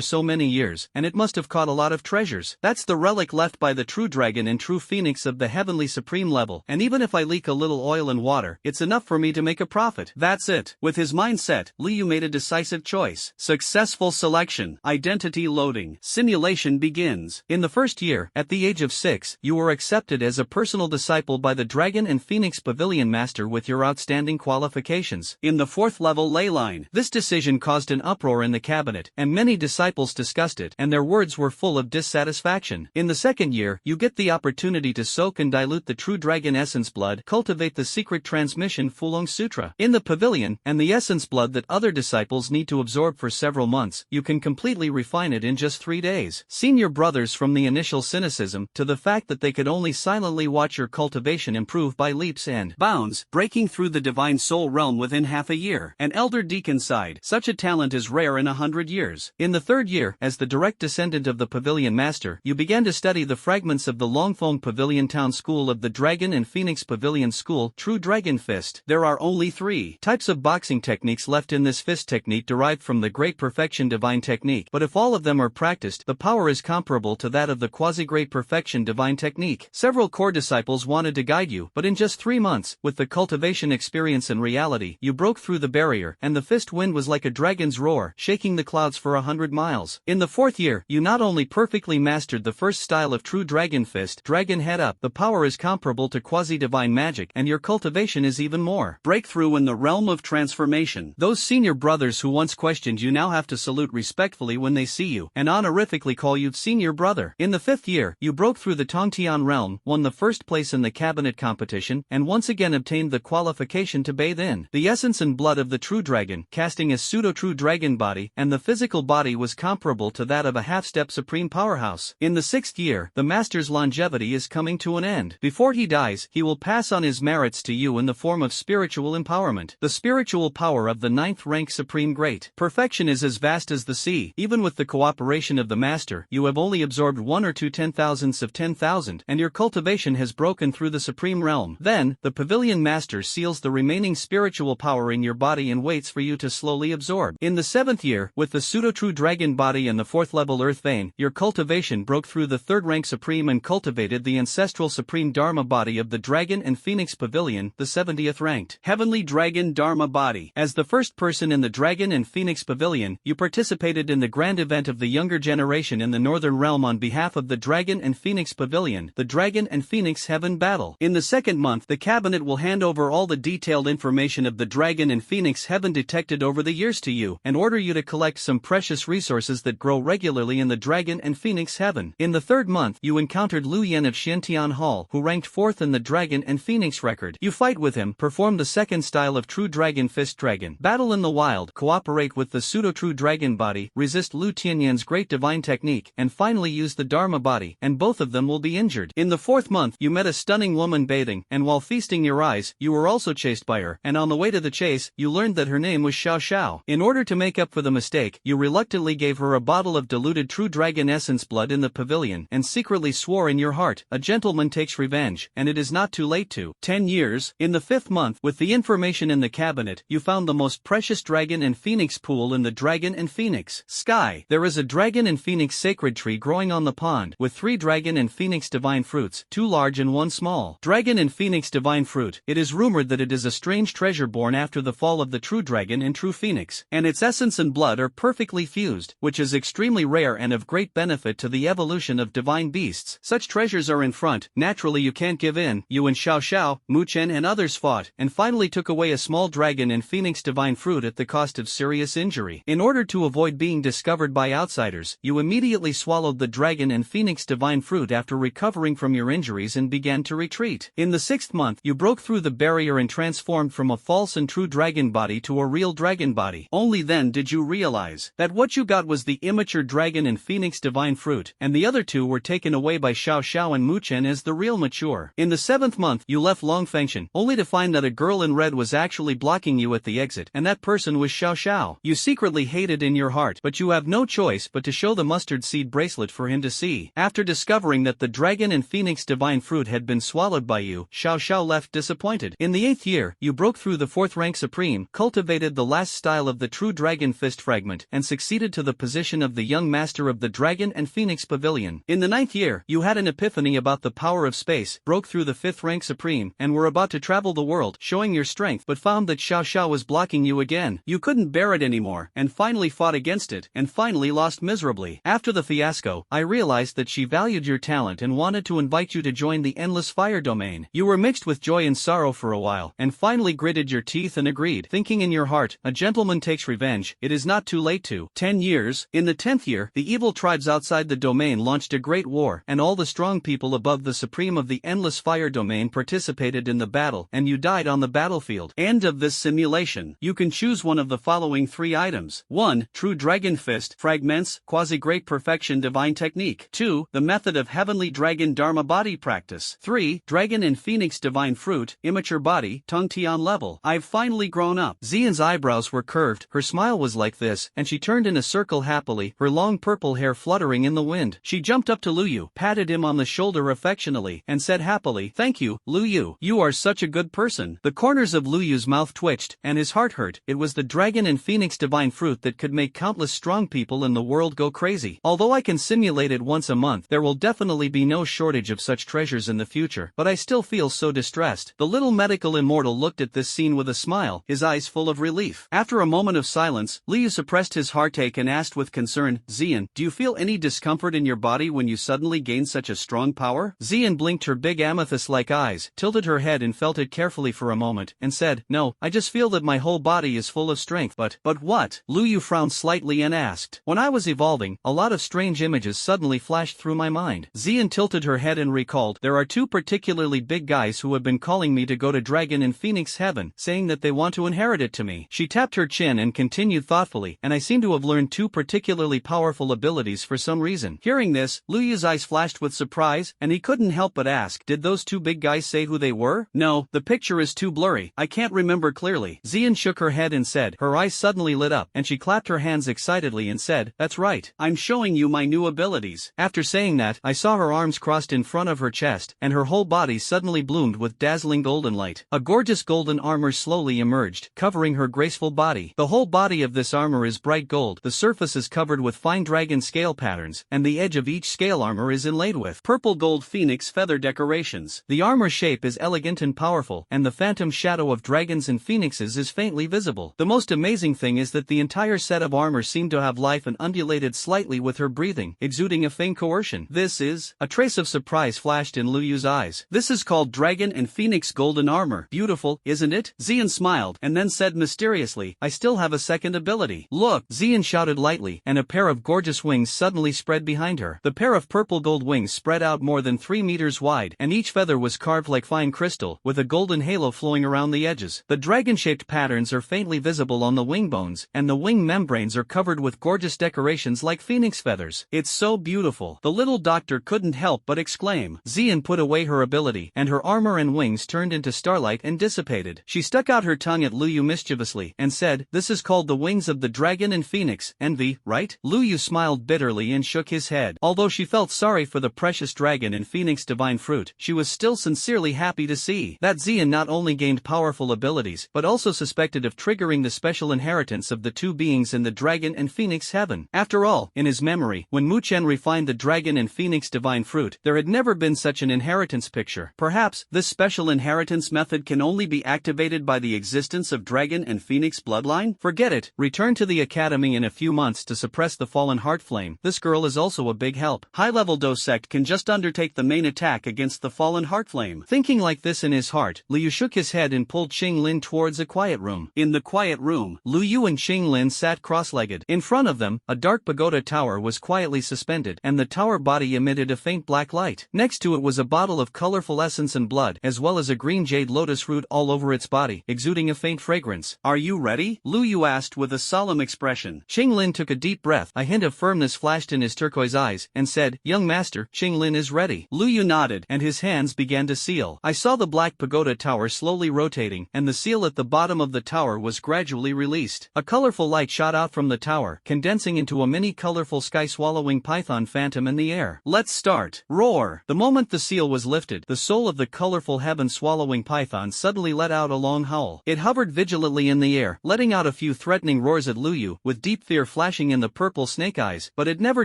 so many years, and it must have caught a lot of treasures. That's the relic left by the true dragon and true phoenix of the heavenly supreme level, and even if I leak a little oil and water, it's enough for me to make a profit. That's it. With his mind set, Lu Yu made a decisive choice. Successful selection. Identity loading. Simulation begins. In the first year, at the age of 6, you were accepted as a personal disciple by the Dragon and Phoenix Pavilion Master with your outstanding qualifications. In the 4th level ley line, this decision caused an uproar in the cabinet, and many disciples discussed it, and their words were full of dissatisfaction. In the second year, you get the opportunity to soak and dilute the true dragon essence blood, cultivate the secret transmission Fulong Sutra. In the pavilion, and the essence blood that other disciples need to absorb for several months, you can completely refine it in just 3 days. Senior brothers, from the initial cynicism to the fact that they could only silently watch your cultivation improve by leaps and bounds, breaking through the divine soul realm within half a year. An elder deacon sighed, such a talent is rare in 100 years. In the 3rd year, as the direct descendant of the Pavilion Master, you began to study the fragments of the Longfeng Pavilion Town School of the Dragon and Phoenix Pavilion School, True Dragon Fist. There are only 3 types of boxing techniques left in this fist technique derived from the Great Perfection Divine Technique, but if all of them are practiced, the power is comparable to that of the Quasi-Great Perfection Divine Technique. Several core disciples wanted to guide you, but in just 3 months, with the cultivation experience and reality, you broke through the barrier, and the fist wind was like a dragon's roar, shaking the clouds for 100 miles. In the 4th year, you not only perfectly mastered the first style of True Dragon Fist, Dragon Head Up, the power is comparable to quasi-divine magic, and your cultivation is even more breakthrough in the realm of transformation. Those senior brothers who once questioned you now have to salute respectfully when they see you, and honorifically call you senior brother. In the 5th year, you broke through the Tongtian realm, won the first place in the cabinet competition, and once again obtained the qualification to bathe in the essence and blood of the true dragon, casting a pseudo-true dragon body, and the physical body was comparable to that of a half-step supreme powerhouse. In the 6th year, the master's longevity is coming to an end. Before he dies, he will pass on his merits to you in the form of spiritual empowerment. The spiritual power of the 9th rank supreme great perfection is as vast as the sea. Even with the cooperation of the master, you have only absorbed 1 or 2 10,000ths of 10,000, and your cultivation has broken through the supreme realm. Then, the pavilion master seals the remaining spiritual power in your body and waits for you to slowly absorb. In the 7th year, with the pseudo-true dragon body and the 4th level earth vein, your cultivation broke through the 3rd rank supreme and cultivated the ancestral supreme dharma body of the dragon and phoenix pavilion, the 70th ranked heavenly dragon dharma body. As the first person in the dragon and phoenix pavilion, you participated in the grand event of the younger generation in the northern realm on behalf of the dragon and phoenix pavilion, the dragon and phoenix heaven battle. In the 2nd month, the cabinet will hand over all the detailed information of the dragon and phoenix heaven detected over the years to you, and order you to collect some precious resources that grow regularly in the dragon and phoenix heaven. In the 3rd month, you encountered Lu Yen of Xiantian Hall, who ranked 4th in the dragon and phoenix record. You fight with him, perform the 2nd style of true dragon fist dragon, battle in the wild, cooperate with the pseudo-true dragon body, resist Lu Tianyan's great divine technique, and finally use the dharma body, and both of them will be injured. In the 4th month, you met a stunning woman bathing, and while feasting your eyes, you were also chased by her, and on the way to the chase, you learned that her name was Xiao Xiao. In order to make up for the mistake, you reluctantly gave her a bottle of diluted true dragon essence blood in the pavilion, and secretly swore in your heart, a gentleman takes revenge, and it is not too late to. 10 years, in the 5th month, with the information in the cabinet, you found the most precious dragon and phoenix pool in the dragon and phoenix sky. There is a dragon and phoenix sacred tree growing on the pond, with 3 dragon and phoenix divine fruits, 2 large and 1 small. Dragon and phoenix divine fruit, it is rumored that it is a strange treasure born after the fall of the true dragon and true phoenix, and its essence and blood are perfectly fused, which is extremely rare and of great benefit to the evolution of divine beasts. Such treasures are in front, naturally you can't give in. You and Xiao Xiao, Mu Chen and others fought, and finally took away a small dragon and phoenix divine fruit at the cost of serious injury. In order to avoid being discovered by outsiders, you immediately swallowed the dragon and phoenix divine fruit after recovering from your injuries and began to retreat. In the 6th month, you broke through the barrier and transformed from a false and true dragon body to a real dragon body. Only then did you realize that what you got was the immature dragon and phoenix divine fruit, and the other 2 were taken away by Xiao Xiao and Mu Chen as the real mature. In the 7th month, you left Longfengchen, only to find that a girl in red was actually blocking you at the exit, and that person was Xiao Xiao. You secretly hated in your heart, but you have no choice but to show the mustard seed bracelet for him to see. After discovering that the dragon and phoenix divine fruit had been swallowed by you, Xiao Xiao left disappointed. In the 8th year, you broke through the 4th rank supreme, cultivated the last style of the true dragon fist fragment, and succeeded to the position of the young master of the dragon and phoenix pavilion. In the 9th year, you had an epiphany about the power of space, broke through the 5th rank supreme, and were about to travel the world, showing your strength, but found that Xiao Xiao was blocking you again. You couldn't bear it anymore, and finally fought against it, and finally lost miserably. After the fiasco, I realized that she valued your talent and wanted to invite you to join the endless fire domain. You were mixed with joy and sorrow for a while, and finally gritted your teeth and agreed, thinking in your heart, a gentleman takes revenge, it is not too late to. 10 years, in the 10th year, the evil tribes outside the domain launched a great war, and all the strong people above the supreme of the endless fire domain participated in the battle, and you died on the battlefield. End of this simulation. You can choose one of the following 3 items. 1. True Dragon Fist, Fragments, Quasi-Great Perfection Divine Technique. 2. The Method of Heavenly Dragon Dharma Body Practice. 3. Dragon and Phoenix Divine Fruit, Immature Body, Tongtian Level. I've finally grown up. Xian's eyebrows were curved, her smile was like this, and she turned in a circle happily, her long purple hair fluttering in the wind. She jumped up to Lu Yu, patted him on the shoulder affectionately, and said happily, "Thank you, Lu Yu. You are such a good person." The corners of Lu Yu's mouth twitched, and his heart hurt. It was the dragon and phoenix divine fruit that could make countless strong people in the world go crazy. Although I can simulate it once a month, there will definitely be no shortage of such treasures in the future, but I still feel so distressed. The little medical immortal looked at this scene with a smile, his eyes full of relief. After a moment of silence, Lu Yu suppressed his heartache and asked with concern, "Xian, do you feel any discomfort in your body when you suddenly gain such a strong power?" Xian blinked her big amethyst-like eyes, tilted her head and felt it carefully for a moment. moment, and said, "No, I just feel that my whole body is full of strength." But what? Lu Yu frowned slightly and asked. When I was evolving, a lot of strange images suddenly flashed through my mind. Xian tilted her head and recalled, there are two particularly big guys who have been calling me to go to Dragon and Phoenix Heaven, saying that they want to inherit it to me. She tapped her chin and continued thoughtfully, and I seem to have learned two particularly powerful abilities for some reason. Hearing this, Lu Yu's eyes flashed with surprise, and he couldn't help but ask, did those two big guys say who they were? No, the picture is too blurry, I can't remember clearly. Xian shook her head and said, her eyes suddenly lit up, and she clapped her hands excitedly and said, that's right, I'm showing you my new abilities. After saying that, I saw her arms crossed in front of her chest, and her whole body suddenly bloomed with dazzling golden light. A gorgeous golden armor slowly emerged, covering her graceful body. The whole body of this armor is bright gold, the surface is covered with fine dragon scale patterns, and the edge of each scale armor is inlaid with purple gold phoenix feather decorations. The armor shape is elegant and powerful, and the phantom shadow of dragons and phoenixes is faintly visible. The most amazing thing is that the entire set of armor seemed to have life and undulated slightly with her breathing, exuding a faint coercion. This is... A trace of surprise flashed in Lu Yu's eyes. This is called Dragon and Phoenix Golden Armor. Beautiful, isn't it? Xian smiled, and then said mysteriously, I still have a second ability. Look! Xian shouted lightly, and a pair of gorgeous wings suddenly spread behind her. The pair of purple gold wings spread out more than 3 meters wide, and each feather was carved like fine crystal, with a golden halo flowing around the edges. The dragon-shaped patterns are faintly visible on the wing bones, and the wing membranes are covered with gorgeous decorations like phoenix feathers. It's so beautiful. The little doctor couldn't help but exclaim. Xian put away her ability, and her armor and wings turned into starlight and dissipated. She stuck out her tongue at Lu Yu mischievously, and said, this is called the wings of the dragon and phoenix, envy, right? Lu Yu smiled bitterly and shook his head. Although she felt sorry for the precious dragon and phoenix divine fruit, she was still sincerely happy to see that Xian not only gained powerful abilities, but also suspected of triggering the special inheritance of the two beings in the dragon and phoenix heaven. After all, in his memory, when Mu Chen refined the dragon and phoenix divine fruit, there had never been such an inheritance picture. Perhaps, this special inheritance method can only be activated by the existence of dragon and phoenix bloodline? Forget it. Return to the academy in a few months to suppress the fallen heart flame. This girl is also a big help. High-level Do sect can just undertake the main attack against the fallen heart flame. Thinking like this in his heart, Lu Yu shook his head and pulled Qing Lin towards a quiet room. In the quiet room, Lu Yu and Qing Lin sat cross-legged. In front of them, a dark pagoda tower was quietly suspended, and the tower body emitted a faint black light. Next to it was a bottle of colorful essence and blood, as well as a green jade lotus root all over its body, exuding a faint fragrance. Are you ready? Lu Yu asked with a solemn expression. Qing Lin took a deep breath, a hint of firmness flashed in his turquoise eyes, and said, young master, Qing Lin is ready. Lu Yu nodded, and his hands began to seal. I saw the black pagoda tower slowly rotating, and the seal at the bottom of the tower was gradually released. A colorful light shot out from the tower, condensing into a mini colorful sky-swallowing python phantom in the air. Let's start. Roar! The moment the seal was lifted, the soul of the colorful heaven-swallowing python suddenly let out a long howl. It hovered vigilantly in the air, letting out a few threatening roars at Lu Yu, with deep fear flashing in the purple snake eyes, but it never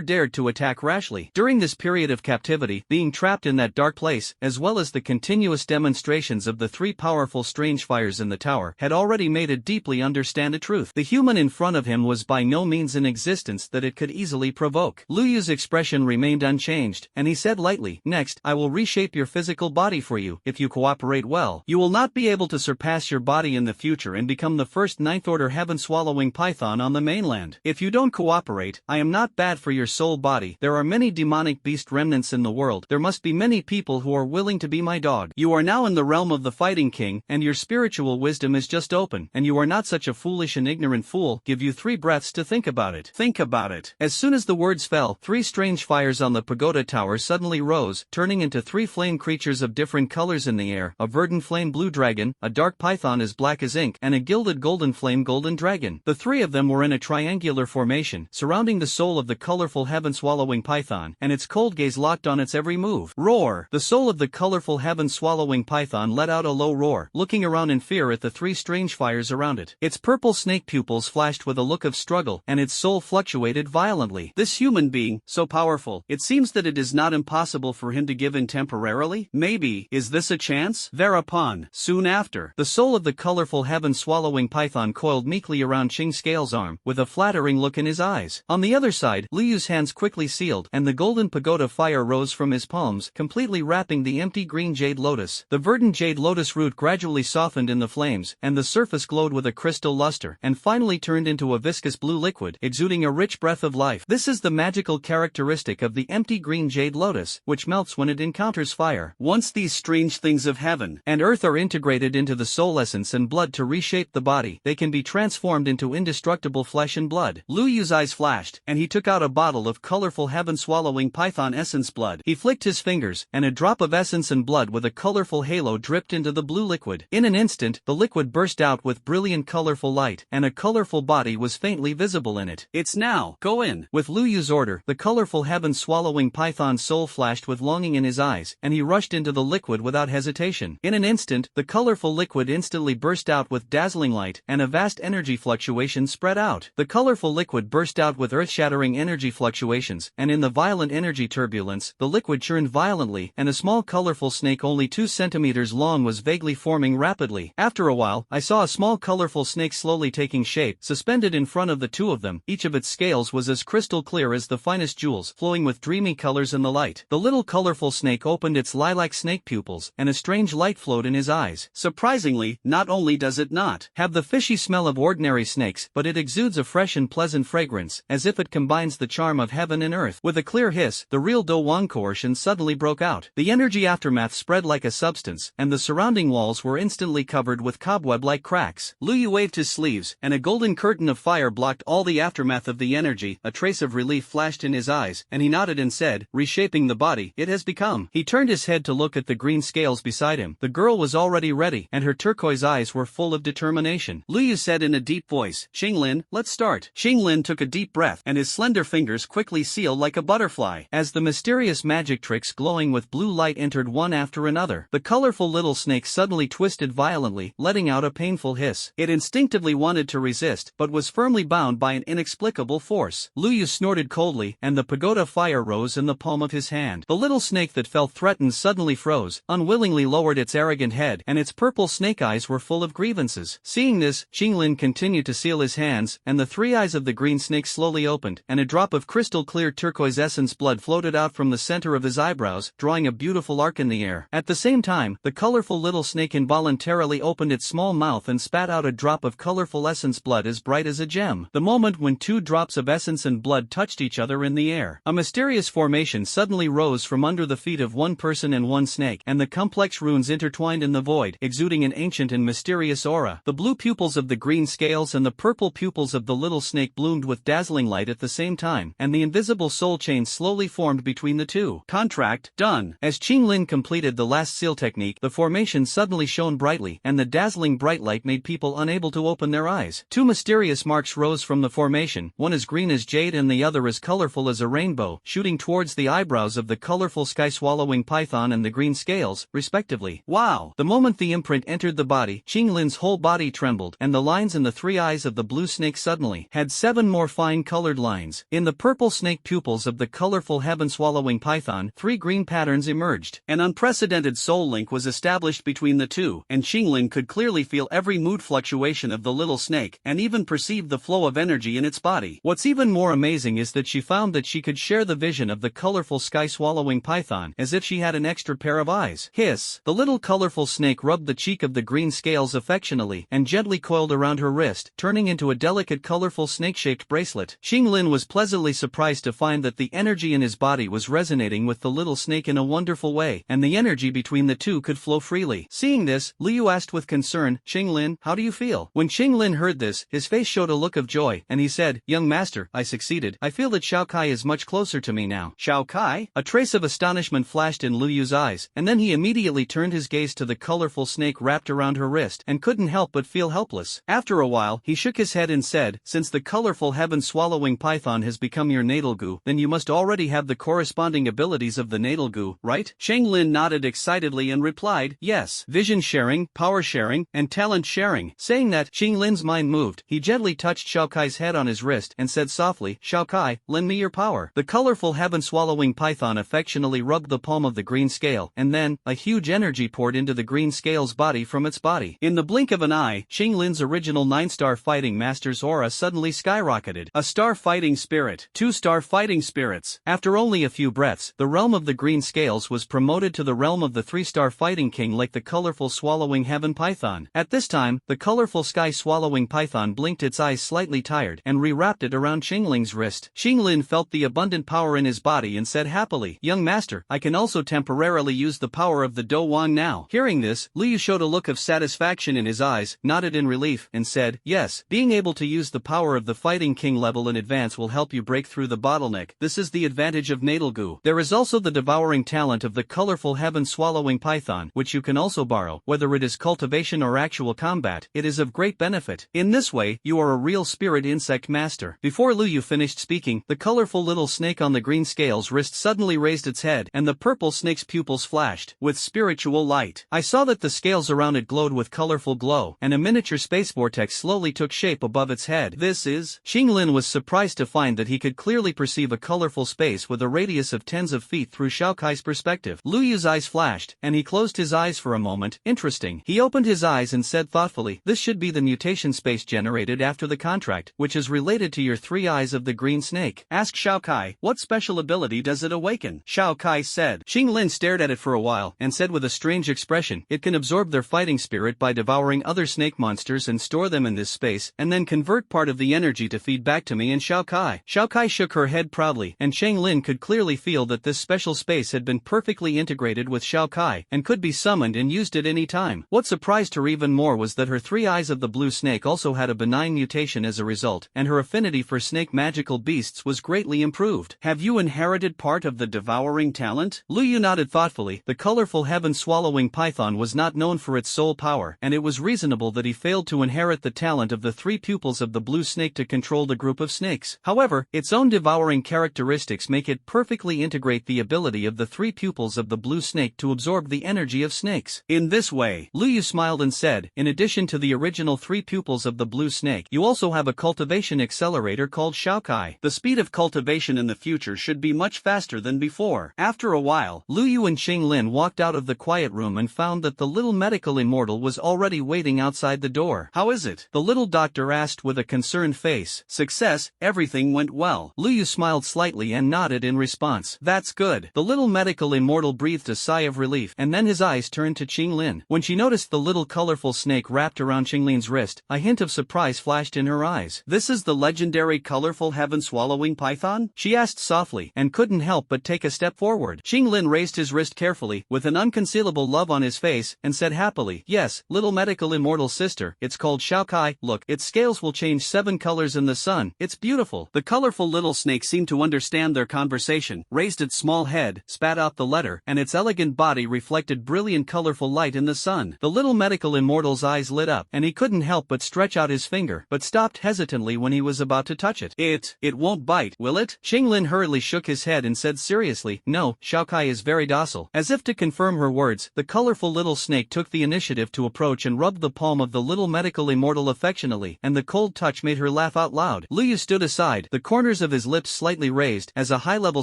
dared to attack rashly. During this period of captivity, being trapped in that dark place, as well as the continuous demonstrations of the three powerful strange fires in the tower, had already made it deeply understand a truth. The human in front of him was by no means an existence that it could easily provoke. Lu Yu's expression remained unchanged, and he said lightly, next, I will reshape your physical body for you. If you cooperate well, you will not be able to surpass your body in the future and become the first ninth-order heaven-swallowing python on the mainland. If you don't cooperate, I am not bad for your soul body. There are many demonic beast remnants in the world. There must be many people who are willing to be my dog. You are now in the realm of the fighting king, and your spiritual wisdom is just open, and you are not such a foolish and ignorant fool. Give you 3 breaths to think about it. Think about it. As soon as the words fell, 3 strange fires on the pagoda tower suddenly rose, turning into 3 flame creatures of different colors in the air, a verdant flame blue dragon, a dark python as black as ink, and a gilded golden flame golden dragon. The 3 of them were in a triangular formation, surrounding the soul of the colorful heaven-swallowing python, and its cold gaze locked on its every move. Roar! The soul of the colorful heaven-swallowing python let out a low roar, looking around in fear at the 3 strange fires around it. Its purple snake pupils flashed with a look of struggle, and its soul fluctuated violently. This human being, so powerful, it seems that it is not impossible for him to give in temporarily? Maybe, is this a chance? Thereupon, soon after, the soul of the colorful heaven-swallowing python coiled meekly around Qing Scale's arm, with a flattering look in his eyes. On the other side, Lu Yu's hands quickly sealed, and the golden pagoda fire rose from his palms, completely wrapping the empty green jade lotus. The verdant jade lotus root gradually gradually softened in the flames, and the surface glowed with a crystal luster, and finally turned into a viscous blue liquid, exuding a rich breath of life. This is the magical characteristic of the empty green jade lotus, which melts when it encounters fire. Once these strange things of heaven and earth are integrated into the soul essence and blood to reshape the body, they can be transformed into indestructible flesh and blood. Lu Yu's eyes flashed, and he took out a bottle of colorful heaven-swallowing python essence blood. He flicked his fingers, and a drop of essence and blood with a colorful halo dripped into the blue liquid. In an instant, the liquid burst out with brilliant colorful light, and a colorful body was faintly visible in it. It's now, go in. With Lu Yu's order, the colorful heaven-swallowing python's soul flashed with longing in his eyes, and he rushed into the liquid without hesitation. In an instant, the colorful liquid instantly burst out with dazzling light, and a vast energy fluctuation spread out. The colorful liquid burst out with earth-shattering energy fluctuations, and in the violent energy turbulence, the liquid churned violently, and a small colorful snake only 2 centimeters long was vaguely forming rapidly. After a while, I saw a small colorful snake slowly taking shape, suspended in front of the two of them. Each of its scales was as crystal clear as the finest jewels, flowing with dreamy colors in the light. The little colorful snake opened its lilac snake pupils, and a strange light flowed in his eyes. Surprisingly, not only does it not have the fishy smell of ordinary snakes, but it exudes a fresh and pleasant fragrance, as if it combines the charm of heaven and earth. With a clear hiss, the real Do Wang coercion suddenly broke out. The energy aftermath spread like a substance, and the surrounding walls were instantly covered with cobweb-like cracks. Lu Yu waved his sleeves, and a golden curtain of fire blocked all the aftermath of the energy. A trace of relief flashed in his eyes, and he nodded and said, reshaping the body, it has become. He turned his head to look at the green scales beside him. The girl was already ready, and her turquoise eyes were full of determination. Lu Yu said in a deep voice, Xinglin, let's start. Xinglin took a deep breath, and his slender fingers quickly sealed like a butterfly. As the mysterious magic tricks glowing with blue light entered one after another, the colorful little snake suddenly twisted violently, letting out a painful hiss. It instinctively wanted to resist, but was firmly bound by an inexplicable force. Lu Yu snorted coldly, and the pagoda fire rose in the palm of his hand. The little snake that felt threatened suddenly froze, unwillingly lowered its arrogant head, and its purple snake eyes were full of grievances. Seeing this, Xinglin continued to seal his hands, and the 3 eyes of the green snake slowly opened, and a drop of crystal-clear turquoise essence blood floated out from the center of his eyebrows, drawing a beautiful arc in the air. At the same time, the colorful little snake involuntarily opened its small mouth and spat out a drop of colorful essence blood as bright as a gem. The moment when 2 drops of essence and blood touched each other in the air, a mysterious formation suddenly rose from under the feet of one person and one snake, and the complex runes intertwined in the void, exuding an ancient and mysterious aura. The blue pupils of the green scales and the purple pupils of the little snake bloomed with dazzling light at the same time, and the invisible soul chain slowly formed between the two. Contract done. As Xinglin completed the last seal technique, the formation suddenly shone brightly, and the dazzling bright light made people unable to open their eyes. 2 mysterious marks rose from the formation, one as green as jade and the other as colorful as a rainbow, shooting towards the eyebrows of the colorful sky-swallowing python and the green scales, respectively. Wow! The moment the imprint entered the body, Xinglin's whole body trembled, and the lines in the 3 eyes of the blue snake suddenly had 7 more fine-colored lines. In the purple snake pupils of the colorful heaven-swallowing python, 3 green patterns emerged. An unprecedented soul link was established between the two, and Xinglin could clearly feel every mood fluctuation of the little snake, and even perceive the flow of energy in its body. What's even more amazing is that she found that she could share the vision of the colorful sky-swallowing python, as if she had an extra pair of eyes. Hiss! The little colorful snake rubbed the cheek of the green scales affectionately, and gently coiled around her wrist, turning into a delicate colorful snake-shaped bracelet. Xinglin was pleasantly surprised to find that the energy in his body was resonating with the little snake in a wonderful way, and the energy between the two could flow freely. Seeing this, Lu Yu asked with concern, Xinglin, how do you feel? When Xinglin heard this, his face showed a look of joy, and he said, young master, I succeeded. I feel that Shao Kai is much closer to me now. Shao Kai? A trace of astonishment flashed in Lu Yu's eyes, and then he immediately turned his gaze to the colorful snake wrapped around her wrist, and couldn't help but feel helpless. After a while, he shook his head and said, since the colorful heaven-swallowing python has become your natal gu, then you must already have the corresponding abilities of the natal gu, right? Xinglin nodded excitedly and replied, yes. Vision sharing, power sharing, and talent sharing. Saying that, Xinglin's mind moved. He gently touched Shao Kai's head on his wrist and said softly, Shao Kai, lend me your power. The colorful heaven-swallowing python affectionately rubbed the palm of the green scale, and then, a huge energy poured into the green scale's body from its body. In the blink of an eye, Xinglin's original 9-star fighting master's aura suddenly skyrocketed. A star fighting spirit. 2-star fighting spirits. After only a few breaths, the realm of the green scales was promoted to the realm of the 3-star fighting king like the colorful swallowing heaven python. At this time, the colorful sky swallowing python blinked its eyes slightly tired and rewrapped it around Qingling's wrist. Qinglin felt the abundant power in his body and said happily, "Young master, I can also temporarily use the power of the Do Wang now." Hearing this, Liu showed a look of satisfaction in his eyes, nodded in relief, and said, "Yes, being able to use the power of the Fighting King level in advance will help you break through the bottleneck. This is the advantage of natal goo. There is also the devouring talent of the colorful heaven swallowing python, which you can also borrow. Whether it is cultivation or actual combat, it is of great benefit. In this way, you are a real spirit insect master." Before Liu finished speaking, the colorful little snake on the green scales wrist suddenly raised its head, and the purple snake's pupils flashed with spiritual light. I saw that the scales around it glowed with colorful glow, and a miniature space vortex slowly took shape above its head. This is... Qinglin was surprised to find that he could clearly perceive a colorful space with a radius of tens of feet through Shao Kai's perspective. Lu Yu's eyes flashed, and he closed his eyes for a moment. Interesting. He opened his eyes and said thoughtfully, "This should be the mutation space generated after the contract, which is related to your three eyes of the green snake. Ask Shao Kai, what special ability does it awaken?" Shao Kai said. Qinglin stared at it for a while and said with a strange expression, "It can absorb their fighting spirit by devouring other snake monsters and store them in this space, and then convert part of the energy to feed back to me and Shao Kai." Shao Kai shook her head proudly, and Qinglin could clearly feel that this special space had been perfectly integrated with Shao Kai and could be summoned and used at any time. What surprised her even more was that her three eyes of the blue snake also had a benign mutation as a result, and her affinity for snake magical beasts was greatly improved. "Have you inherited part of the devouring talent?" Lu Yu nodded thoughtfully. The colorful heaven-swallowing python was not known for its soul power, and it was reasonable that he failed to inherit the talent of the three pupils of the blue snake to control the group of snakes. However, its own devouring characteristics make it perfectly integrate the ability of the three pupils of the blue snake to absorb the energy of snakes. In this way, Lu Yu smiled and said, "In addition to the original three pupils of the blue snake, you also have a cultivation accelerator called Shao Kai. The speed of cultivation in the future should be much faster than before." After a while, Lu Yu and Qinglin walked out of the quiet room and found that the little medical immortal was already waiting outside the door. "How is it?" the little doctor asked with a concerned face. "Success, everything went well." Lu Yu smiled slightly and nodded in response. "That's good." The little medical immortal breathed a sigh of relief, and then his eyes turned to Qinglin. When she noticed the little colorful snake wrapped around Qinglin's wrist, a hint of surprise flashed in her eyes. "This is the legendary colorful heaven-swallowing python?" she asked softly, and couldn't help but take a step forward. Qinglin raised his wrist carefully, with an unconcealable love on his face, and said happily, "Yes, little medical immortal sister, it's called Shao Kai. Look, its scales will change 7 colors in the sun. It's beautiful." The colorful little snake seemed to understand their conversation, raised its small head, spat out the letter, and its elegant body reflected brilliant colorful light in the sun. The little medical immortal's eyes lit up, and he couldn't help but stretch out his finger, but stopped hesitantly when he was about to touch it. It won't bite, will it?" Qinglin hurriedly shook his head and said seriously, "No, Shao Kai is very docile." As if to confirm her words, the colorful little snake took the initiative to approach and rubbed the palm of the little medical immortal affectionately, and the cold touch made her laugh out loud. Lu Yu stood aside, the corners of his lips slightly raised, as a high-level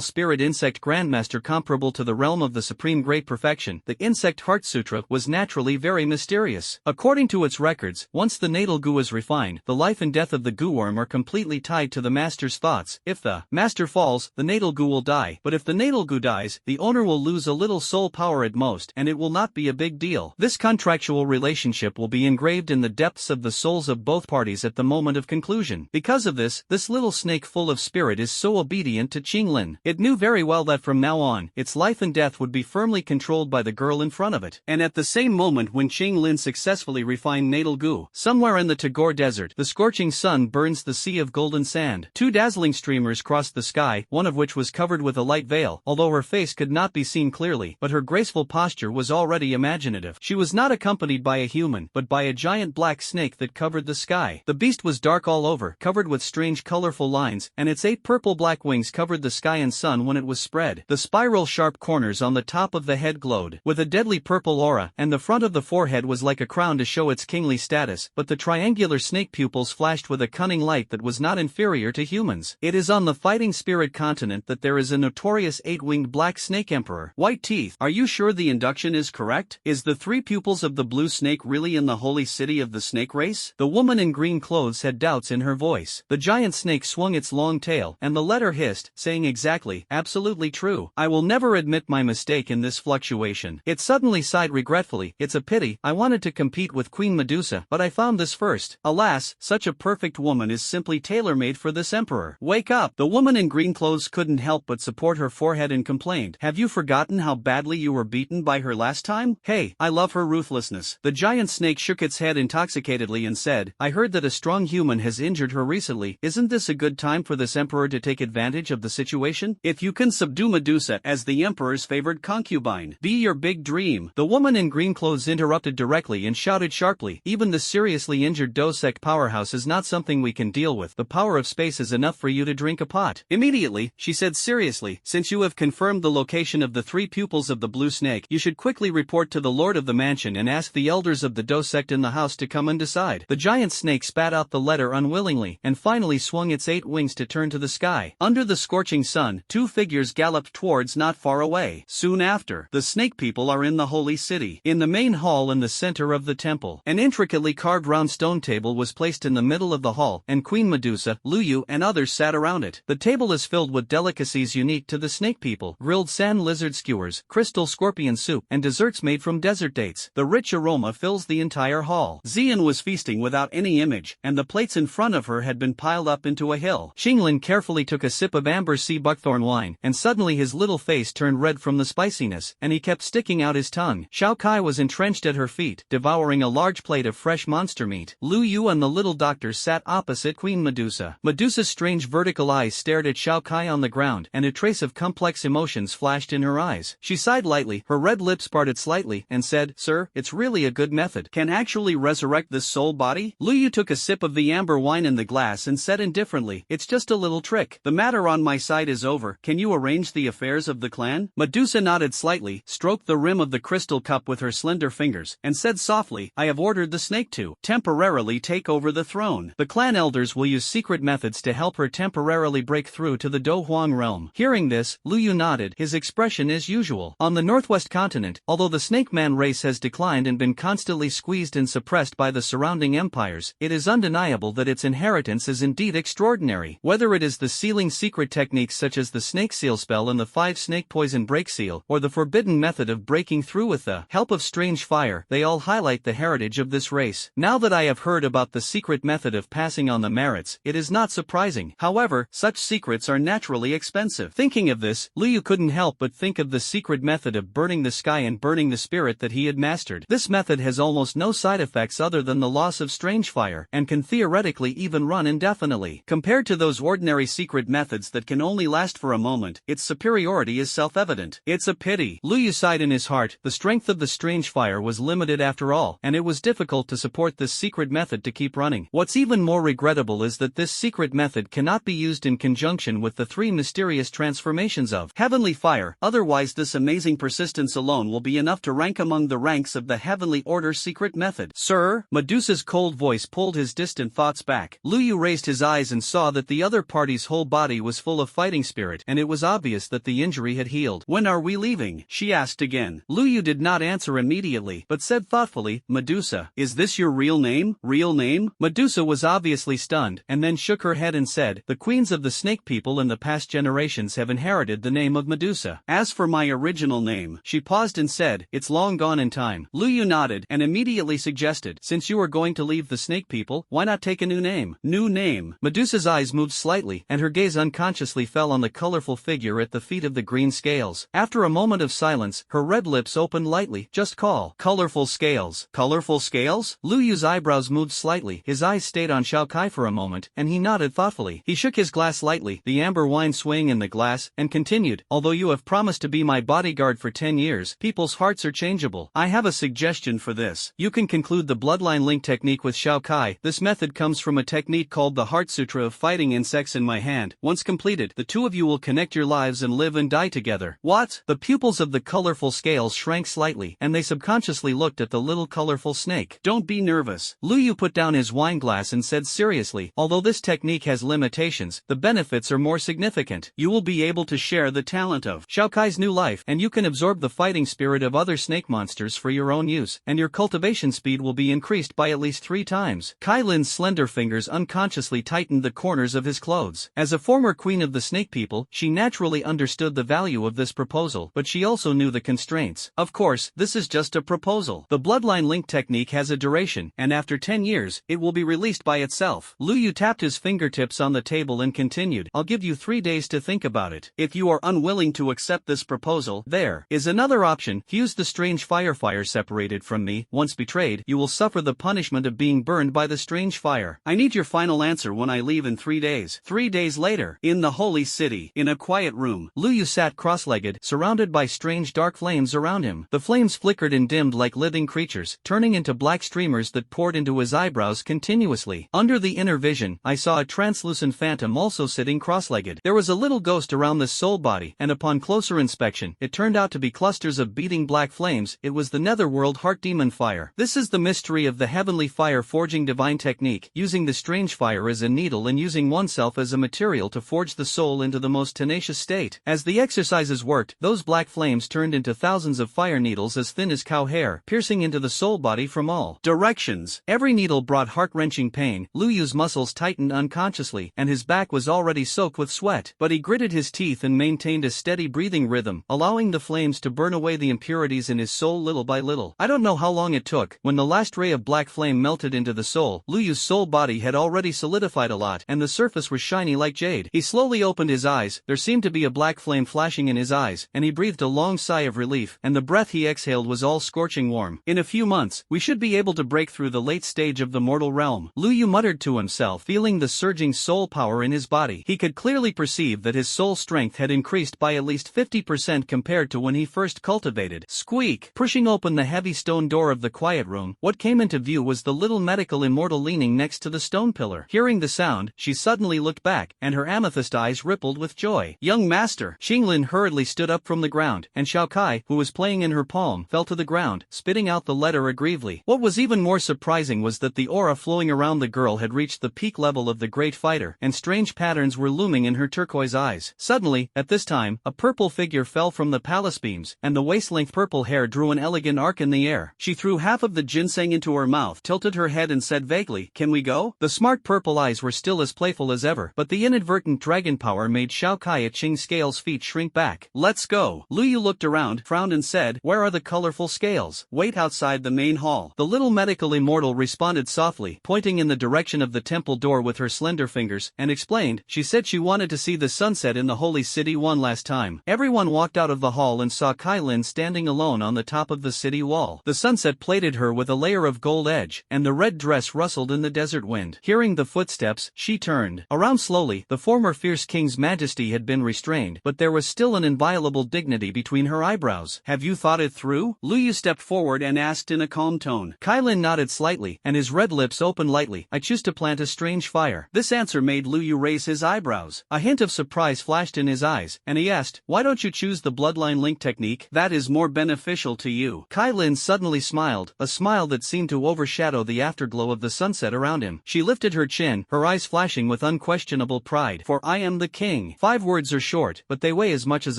spirit insect grandmaster comparable to the realm of the supreme great perfection. The insect heart sutra was naturally very mysterious. According to its records, once the natal goo is refined, the life and death of the goo worm are completely tied to the master's thoughts. If the master falls, the natal goo will die, but if the natal goo dies, the owner will lose a little soul power at most, and it will not be a big deal. This contractual relationship will be engraved in the depths of the souls of both parties at the moment of conclusion. Because of this little snake full of spirit is so obedient to Qinglin. It knew very well that from now on, its life and death would be firmly controlled by the girl in front of it. And at the same moment when Qinglin successfully refined natal goo, somewhere in the Tagore Desert, the scorching sun burns the sea of golden sand. 2 dazzling streamers crossed the sky, one of which was covered with a light veil, although her face could not be seen clearly, but her graceful posture was already imaginative. She was not accompanied by a human, but by a giant black snake that covered the sky. The beast was dark all over, covered with strange colorful lines, and its 8 purple-black wings covered the sky and sun when it was spread. The spiral sharp corners on the top of the head glowed with a deadly purple aura, and the front of the forehead was like a crown to show its kingly status, but the triangular snake pupils flashed with a cunning light that was not inferior to humans. It is on the fighting spirit continent that there is a notorious 8-winged black snake emperor. White teeth. Are you sure the induction is correct? Is the 3 pupils of the blue snake really in the holy city of the snake race? The woman in green clothes had doubts in her voice. The giant snake swung its long tail, and the letter hissed, saying exactly, absolutely true. I will never admit my mistake in this fluctuation. It suddenly sighed regretfully thoughtfully, it's a pity, I wanted to compete with Queen Medusa, but I found this first. Alas, such a perfect woman is simply tailor-made for this emperor. Wake up! The woman in green clothes couldn't help but support her forehead and complained. Have you forgotten how badly you were beaten by her last time? Hey, I love her ruthlessness. The giant snake shook its head intoxicatedly and said, I heard that a strong human has injured her recently. Isn't this a good time for this emperor to take advantage of the situation? If you can subdue Medusa as the emperor's favored concubine, be your big dream. The woman in green clothes interrupted directly and shouted sharply, even the seriously injured Dosek powerhouse is not something we can deal with. The power of space is enough for you to drink a pot. Immediately, she said seriously, since you have confirmed the location of the 3 pupils of the blue snake, you should quickly report to the lord of the mansion and ask the elders of the Dosect in the house to come and decide. The giant snake spat out the letter unwillingly, and finally swung its 8 wings to turn to the sky. Under the scorching sun, 2 figures galloped towards not far away. Soon after, the snake people are in the holy city. In the main hall in the center of the temple, an intricately carved round stone table was placed in the middle of the hall, and Queen Medusa, Luyu and others sat around it. The table is filled with delicacies unique to the snake people, grilled sand lizard skewers, crystal scorpion soup, and desserts made from desert dates. The rich aroma fills the entire hall. Xian was feasting without any image, and the plates in front of her had been piled up into a hill. Xinglin carefully took a sip of amber sea buckthorn wine, and suddenly his little face turned red from the spiciness, and he kept sticking out his tongue. Shao Kai was entrenched at her feet, devouring a large plate of fresh monster meat. Lu Yu and the little doctor sat opposite Queen Medusa. Medusa's strange vertical eyes stared at Shao Kai on the ground, and a trace of complex emotions flashed in her eyes. She sighed lightly, her red lips parted slightly, and said, Sir, it's really a good method. Can actually resurrect this soul body? Lu Yu took a sip of the amber wine in the glass and said indifferently, It's just a little trick. The matter on my side is over. Can you arrange the affairs of the clan? Medusa nodded slightly, stroked the rim of the crystal cup with her slender fingers, and said softly, I have ordered the snake to temporarily take over the throne. The clan elders will use secret methods to help her temporarily break through to the Do Huang realm. Hearing this, Lu Yu nodded, his expression as usual. On the northwest continent, although the snake man race has declined and been constantly squeezed and suppressed by the surrounding empires, it is undeniable that its inheritance is indeed extraordinary. Whether it is the sealing secret techniques such as the snake seal spell and the 5 snake poison break seal, or the forbidden method of breaking through with the help of strange fire, they all highlight the heritage of this race. Now that I have heard about the secret method of passing on the merits, it is not surprising. However, such secrets are naturally expensive. Thinking of this, Lu Yu couldn't help but think of the secret method of burning the sky and burning the spirit that he had mastered. This method has almost no side effects other than the loss of strange fire, and can theoretically even run indefinitely. Compared to those ordinary secret methods that can only last for a moment, its superiority is self-evident. It's a pity. Lu Yu sighed in his heart. The strength of the strange fire was limited after all, and it was difficult to support this secret method to keep running. What's even more regrettable is that this secret method cannot be used in conjunction with the 3 mysterious transformations of heavenly fire, otherwise this amazing persistence alone will be enough to rank among the ranks of the heavenly order secret method. Sir? Medusa's cold voice pulled his distant thoughts back. Lu Yu raised his eyes and saw that the other party's whole body was full of fighting spirit, and it was obvious that the injury had healed. When are we leaving? She asked again. Lu Yu did not answer immediately, but said thoughtfully, Medusa, is this your real name? Real name? Medusa was obviously stunned, and then shook her head and said, the queens of the snake people in the past generations have inherited the name of Medusa. As for my original name, she paused and said, it's long gone in time. Lu Yu nodded, and immediately suggested, since you are going to leave the snake people, why not take a new name? New name. Medusa's eyes moved slightly, and her gaze unconsciously fell on the colorful figure at the feet of the green scales. After a moment of silence, her red lips opened lightly. Just call colorful scales. Colorful scales? Lu Yu's eyebrows moved slightly. His eyes stayed on Shao Kai for a moment, and he nodded thoughtfully. He shook his glass lightly, the amber wine swaying in the glass, and continued, although you have promised to be my bodyguard for 10 years, people's hearts are changeable. I have a suggestion for this. You can conclude the bloodline link technique with Shao Kai. This method comes from a technique called the Heart Sutra of fighting insects in my hand. Once completed, the 2 of you will connect your lives and live and die together. What? The pupils of the colorful scales shrank slightly, and they subconsciously looked at the little colorful snake. Don't be nervous. Lu Yu put down his wine glass and said seriously, although this technique has limitations, the benefits are more significant. You will be able to share the talent of Shao Kai's new life, and you can absorb the fighting spirit of other snake monsters for your own use, and your cultivation speed will be increased by at least 3 times. Kai Lin's slender fingers unconsciously tightened the corners of his clothes. As a former queen of the snake people, she naturally understood the value of this proposal, but she also knew the constraints. Of course, this is is just a proposal. The bloodline link technique has a duration, and after 10 years, it will be released by itself. Lu Yu tapped his fingertips on the table and continued, I'll give you 3 days to think about it. If you are unwilling to accept this proposal, there is another option. Fuse the strange fire separated from me. Once betrayed, you will suffer the punishment of being burned by the strange fire. I need your final answer when I leave in 3 days. 3 days later, in the holy city, in a quiet room, Lu Yu sat cross-legged, surrounded by strange dark flames around him. The flames flickered and dimmed like living creatures, turning into black streamers that poured into his eyebrows continuously. Under the inner vision, I saw a translucent phantom also sitting cross-legged. There was a little ghost around this soul body, and upon closer inspection, it turned out to be clusters of beating black flames. It was the netherworld heart demon fire. This is the mystery of the heavenly fire forging divine technique, using the strange fire as a needle and using oneself as a material to forge the soul into the most tenacious state. As the exercises worked, those black flames turned into thousands of fire needles as thin as cow hair, piercing into the soul body from all directions. Every needle brought heart-wrenching pain. Lu Yu's muscles tightened unconsciously, and his back was already soaked with sweat. But he gritted his teeth and maintained a steady breathing rhythm, allowing the flames to burn away the impurities in his soul little by little. I don't know how long it took. When the last ray of black flame melted into the soul, Lu Yu's soul body had already solidified a lot, and the surface was shiny like jade. He slowly opened his eyes. There seemed to be a black flame flashing in his eyes, and he breathed a long sigh of relief, and the breath he exhaled was all scorching warm. In a few months, we should be able to break through the late stage of the mortal realm. Lu Yu muttered to himself, feeling the surging soul power in his body. He could clearly perceive that his soul strength had increased by at least 50% compared to when he first cultivated. Squeak! Pushing open the heavy stone door of the quiet room, what came into view was the little medical immortal leaning next to the stone pillar. Hearing the sound, she suddenly looked back, and her amethyst eyes rippled with joy. Young master! Xinglin hurriedly stood up from the ground, and Xiao Kai, who was playing in her palm, fell to the ground, spitting out the letter aggrievedly. What was even more surprising was that the aura flowing around the girl had reached the peak level of the great fighter, and strange patterns were looming in her turquoise eyes. Suddenly, at this time, a purple figure fell from the palace beams, and the waist-length purple hair drew an elegant arc in the air. She threw half of the ginseng into her mouth, tilted her head and said vaguely, Can we go? The smart purple eyes were still as playful as ever, but the inadvertent dragon power made Xiao Kai at Qing Scale's feet shrink back. Let's go. Lu Yu looked around, frowned and said, Where are the colorful scales? Wait outside the main hall. The little medical immortal responded softly, pointing in the direction of the temple door with her slender fingers, and explained, She said she wanted to see the sunset in the holy city one last time. Everyone walked out of the hall and saw Kai Lin standing alone on the top of the city wall. The sunset plated her with a layer of gold edge, and the red dress rustled in the desert wind. Hearing the footsteps, she turned around slowly. The former fierce king's majesty had been restrained, but there was still an inviolable dignity between her eyebrows. Have you thought it through? Lu Yu stepped forward and asked in a calm tone. Kai Lin nodded slightly, and his red lips opened lightly. I choose to plant a strange fire. This answer made Lu Yu raise his eyebrows. A hint of surprise flashed in his eyes, and he asked, Why don't you choose the bloodline link technique? That is more beneficial to you. Kai Lin suddenly smiled, a smile that seemed to overshadow the afterglow of the sunset around him. She lifted her chin, her eyes flashing with unquestionable pride. For I am the king. 5 words are short, but they weigh as much as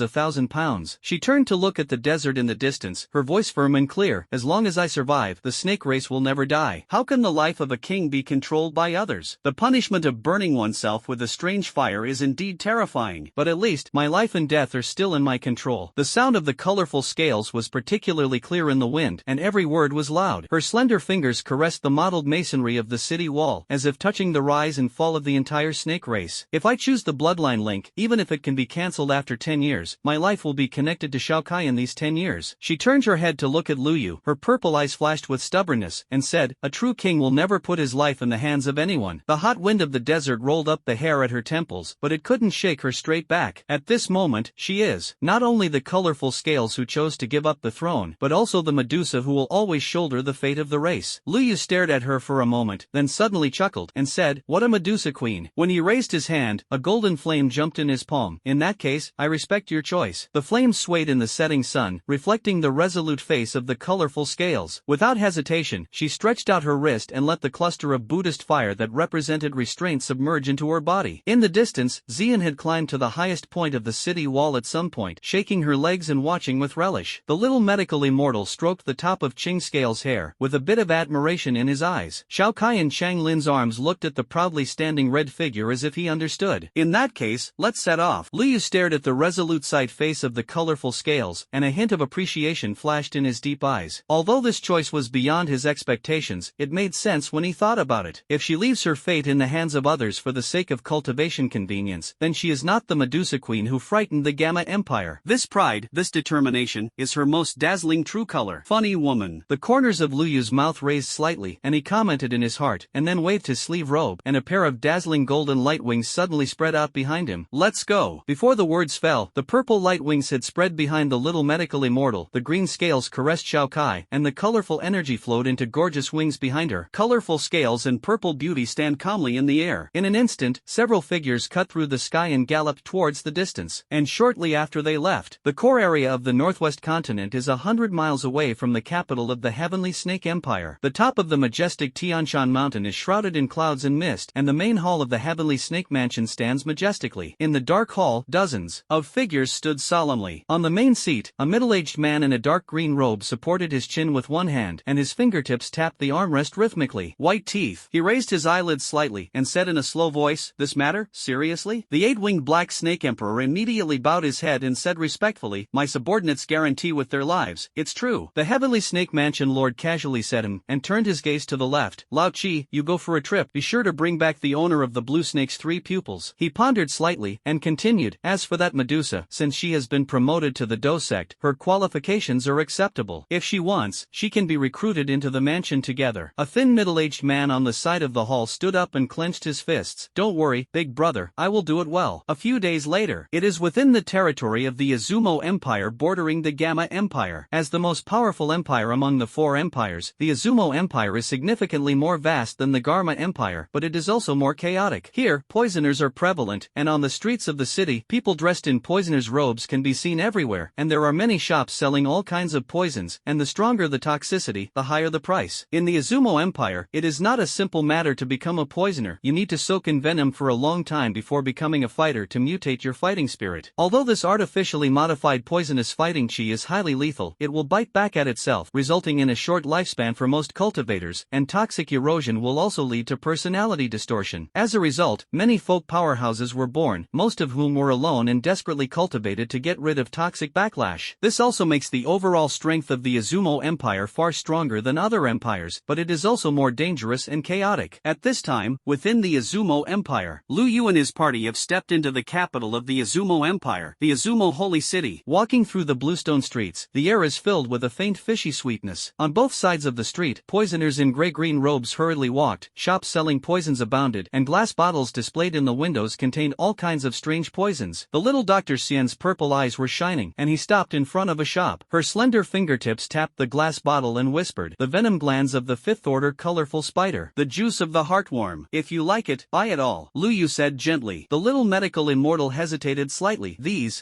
1,000 pounds. She turned to look at the desert in the distance, her voice firm and clear. As long as I survive, the snake race will never die. How can the life of a king be controlled by others? The punishment of burning oneself with a strange fire is indeed terrifying, but at least, my life and death are still in my control. The sound of the colorful scales was particularly clear in the wind, and every word was loud. Her slender fingers caressed the mottled masonry of the city wall, as if touching the rise and fall of the entire snake race. If I choose the bloodline link, even if it can be cancelled after 10 years, my life will be connected to Xiao Kai in these 10 years. She turned her head to look at Lu Yu, her purple eyes flashed with stubbornness, and said, A true king will never put his life in the hands of anyone. The hot wind of the desert rolled up the hair at her temples, but it couldn't shake her straight back. At this moment, she is not only the colorful scales who chose to give up the throne, but also the Medusa who will always shoulder the fate of the race. Lu Yu stared at her for a moment, then suddenly chuckled, and said, What a Medusa queen. When he raised his hand, a golden flame jumped in his palm. In that case, I respect your choice. The flame swayed in the setting sun, reflecting the resolute face of the colorful scales. Without hesitation, she stretched out her wrist and let the cluster of Buddhist fire that represented restraint submerge into her body. In the distance, Xian had climbed to the highest point of the city wall at some point, shaking her legs and watching with relish. The little medical immortal stroked the top of Qing Scale's hair, with a bit of admiration in his eyes. Xiao Kai and Chang Lin's arms looked at the proudly standing red figure as if he understood. In that case, let's set off. Lu Yu stared at the resolute sight face of the colorful scales, and a hint of appreciation flashed flashed in his deep eyes. Although this choice was beyond his expectations, it made sense when he thought about it. If she leaves her fate in the hands of others for the sake of cultivation convenience, then she is not the Medusa queen who frightened the Gamma Empire. This pride, this determination, is her most dazzling true color. Funny woman. The corners of Lu Yu's mouth raised slightly, and he commented in his heart, and then waved his sleeve robe, and a pair of dazzling golden light wings suddenly spread out behind him. Let's go. Before the words fell, the purple light wings had spread behind the little medical immortal, the green scales caressed Shao Kai, and the colorful energy flowed into gorgeous wings behind her. Colorful scales and purple beauty stand calmly in the air. In an instant, several figures cut through the sky and galloped towards the distance. And shortly after they left, the core area of the northwest continent is 100 miles away from the capital of the Heavenly Snake Empire. The top of the majestic Tianshan Mountain is shrouded in clouds and mist, and the main hall of the Heavenly Snake Mansion stands majestically. In the dark hall, dozens of figures stood solemnly. On the main seat, a middle-aged man in a dark green robe supported his chin with one hand, and his fingertips tapped the armrest rhythmically. White teeth. He raised his eyelids slightly and said in a slow voice, "This matter? Seriously?" The eight-winged black snake emperor immediately bowed his head and said respectfully, "My subordinates guarantee with their lives, it's true." The Heavenly Snake Mansion Lord casually said him, and turned his gaze to the left. "Lao Chi, you go for a trip. Be sure to bring back the owner of the Blue Snake's 3 pupils." He pondered slightly, and continued, "As for that Medusa, since she has been promoted to the Do sect, her qualifications are acceptable. If she wants, she can be recruited into the mansion together." A thin middle-aged man on the side of the hall stood up and clenched his fists. "Don't worry, big brother, I will do it well." A few days later, it is within the territory of the Izumo Empire bordering the Gamma Empire. As the most powerful empire among the 4 empires, the Izumo Empire is significantly more vast than the Garma Empire, but it is also more chaotic. Here, poisoners are prevalent, and on the streets of the city, people dressed in poisoners' robes can be seen everywhere, and there are many shops selling all kinds of poisons, and the stronger the toxicity, the higher the price. In the Izumo Empire, it is not a simple matter to become a poisoner. You need to soak in venom for a long time before becoming a fighter to mutate your fighting spirit. Although this artificially modified poisonous fighting chi is highly lethal, it will bite back at itself, resulting in a short lifespan for most cultivators, and toxic erosion will also lead to personality distortion. As a result, many folk powerhouses were born, most of whom were alone and desperately cultivated to get rid of toxic backlash. This also makes the overall strength of the Izumo Empire far stronger than other empires, but it is also more dangerous and chaotic. At this time, within the Izumo Empire, Lu Yu and his party have stepped into the capital of the Izumo Empire, the Izumo Holy City. Walking through the bluestone streets, the air is filled with a faint fishy sweetness. On both sides of the street, poisoners in gray-green robes hurriedly walked, shops selling poisons abounded, and glass bottles displayed in the windows contained all kinds of strange poisons. The little Dr. Xian's purple eyes were shining, and he stopped in front of a shop. Her slender fingertips tapped the glass bottle and whispered, "The venom glands of the 5th order colorful spider. The juice of the heartworm. If you like it, buy it all," Lu Yu said gently. The little medical immortal hesitated slightly.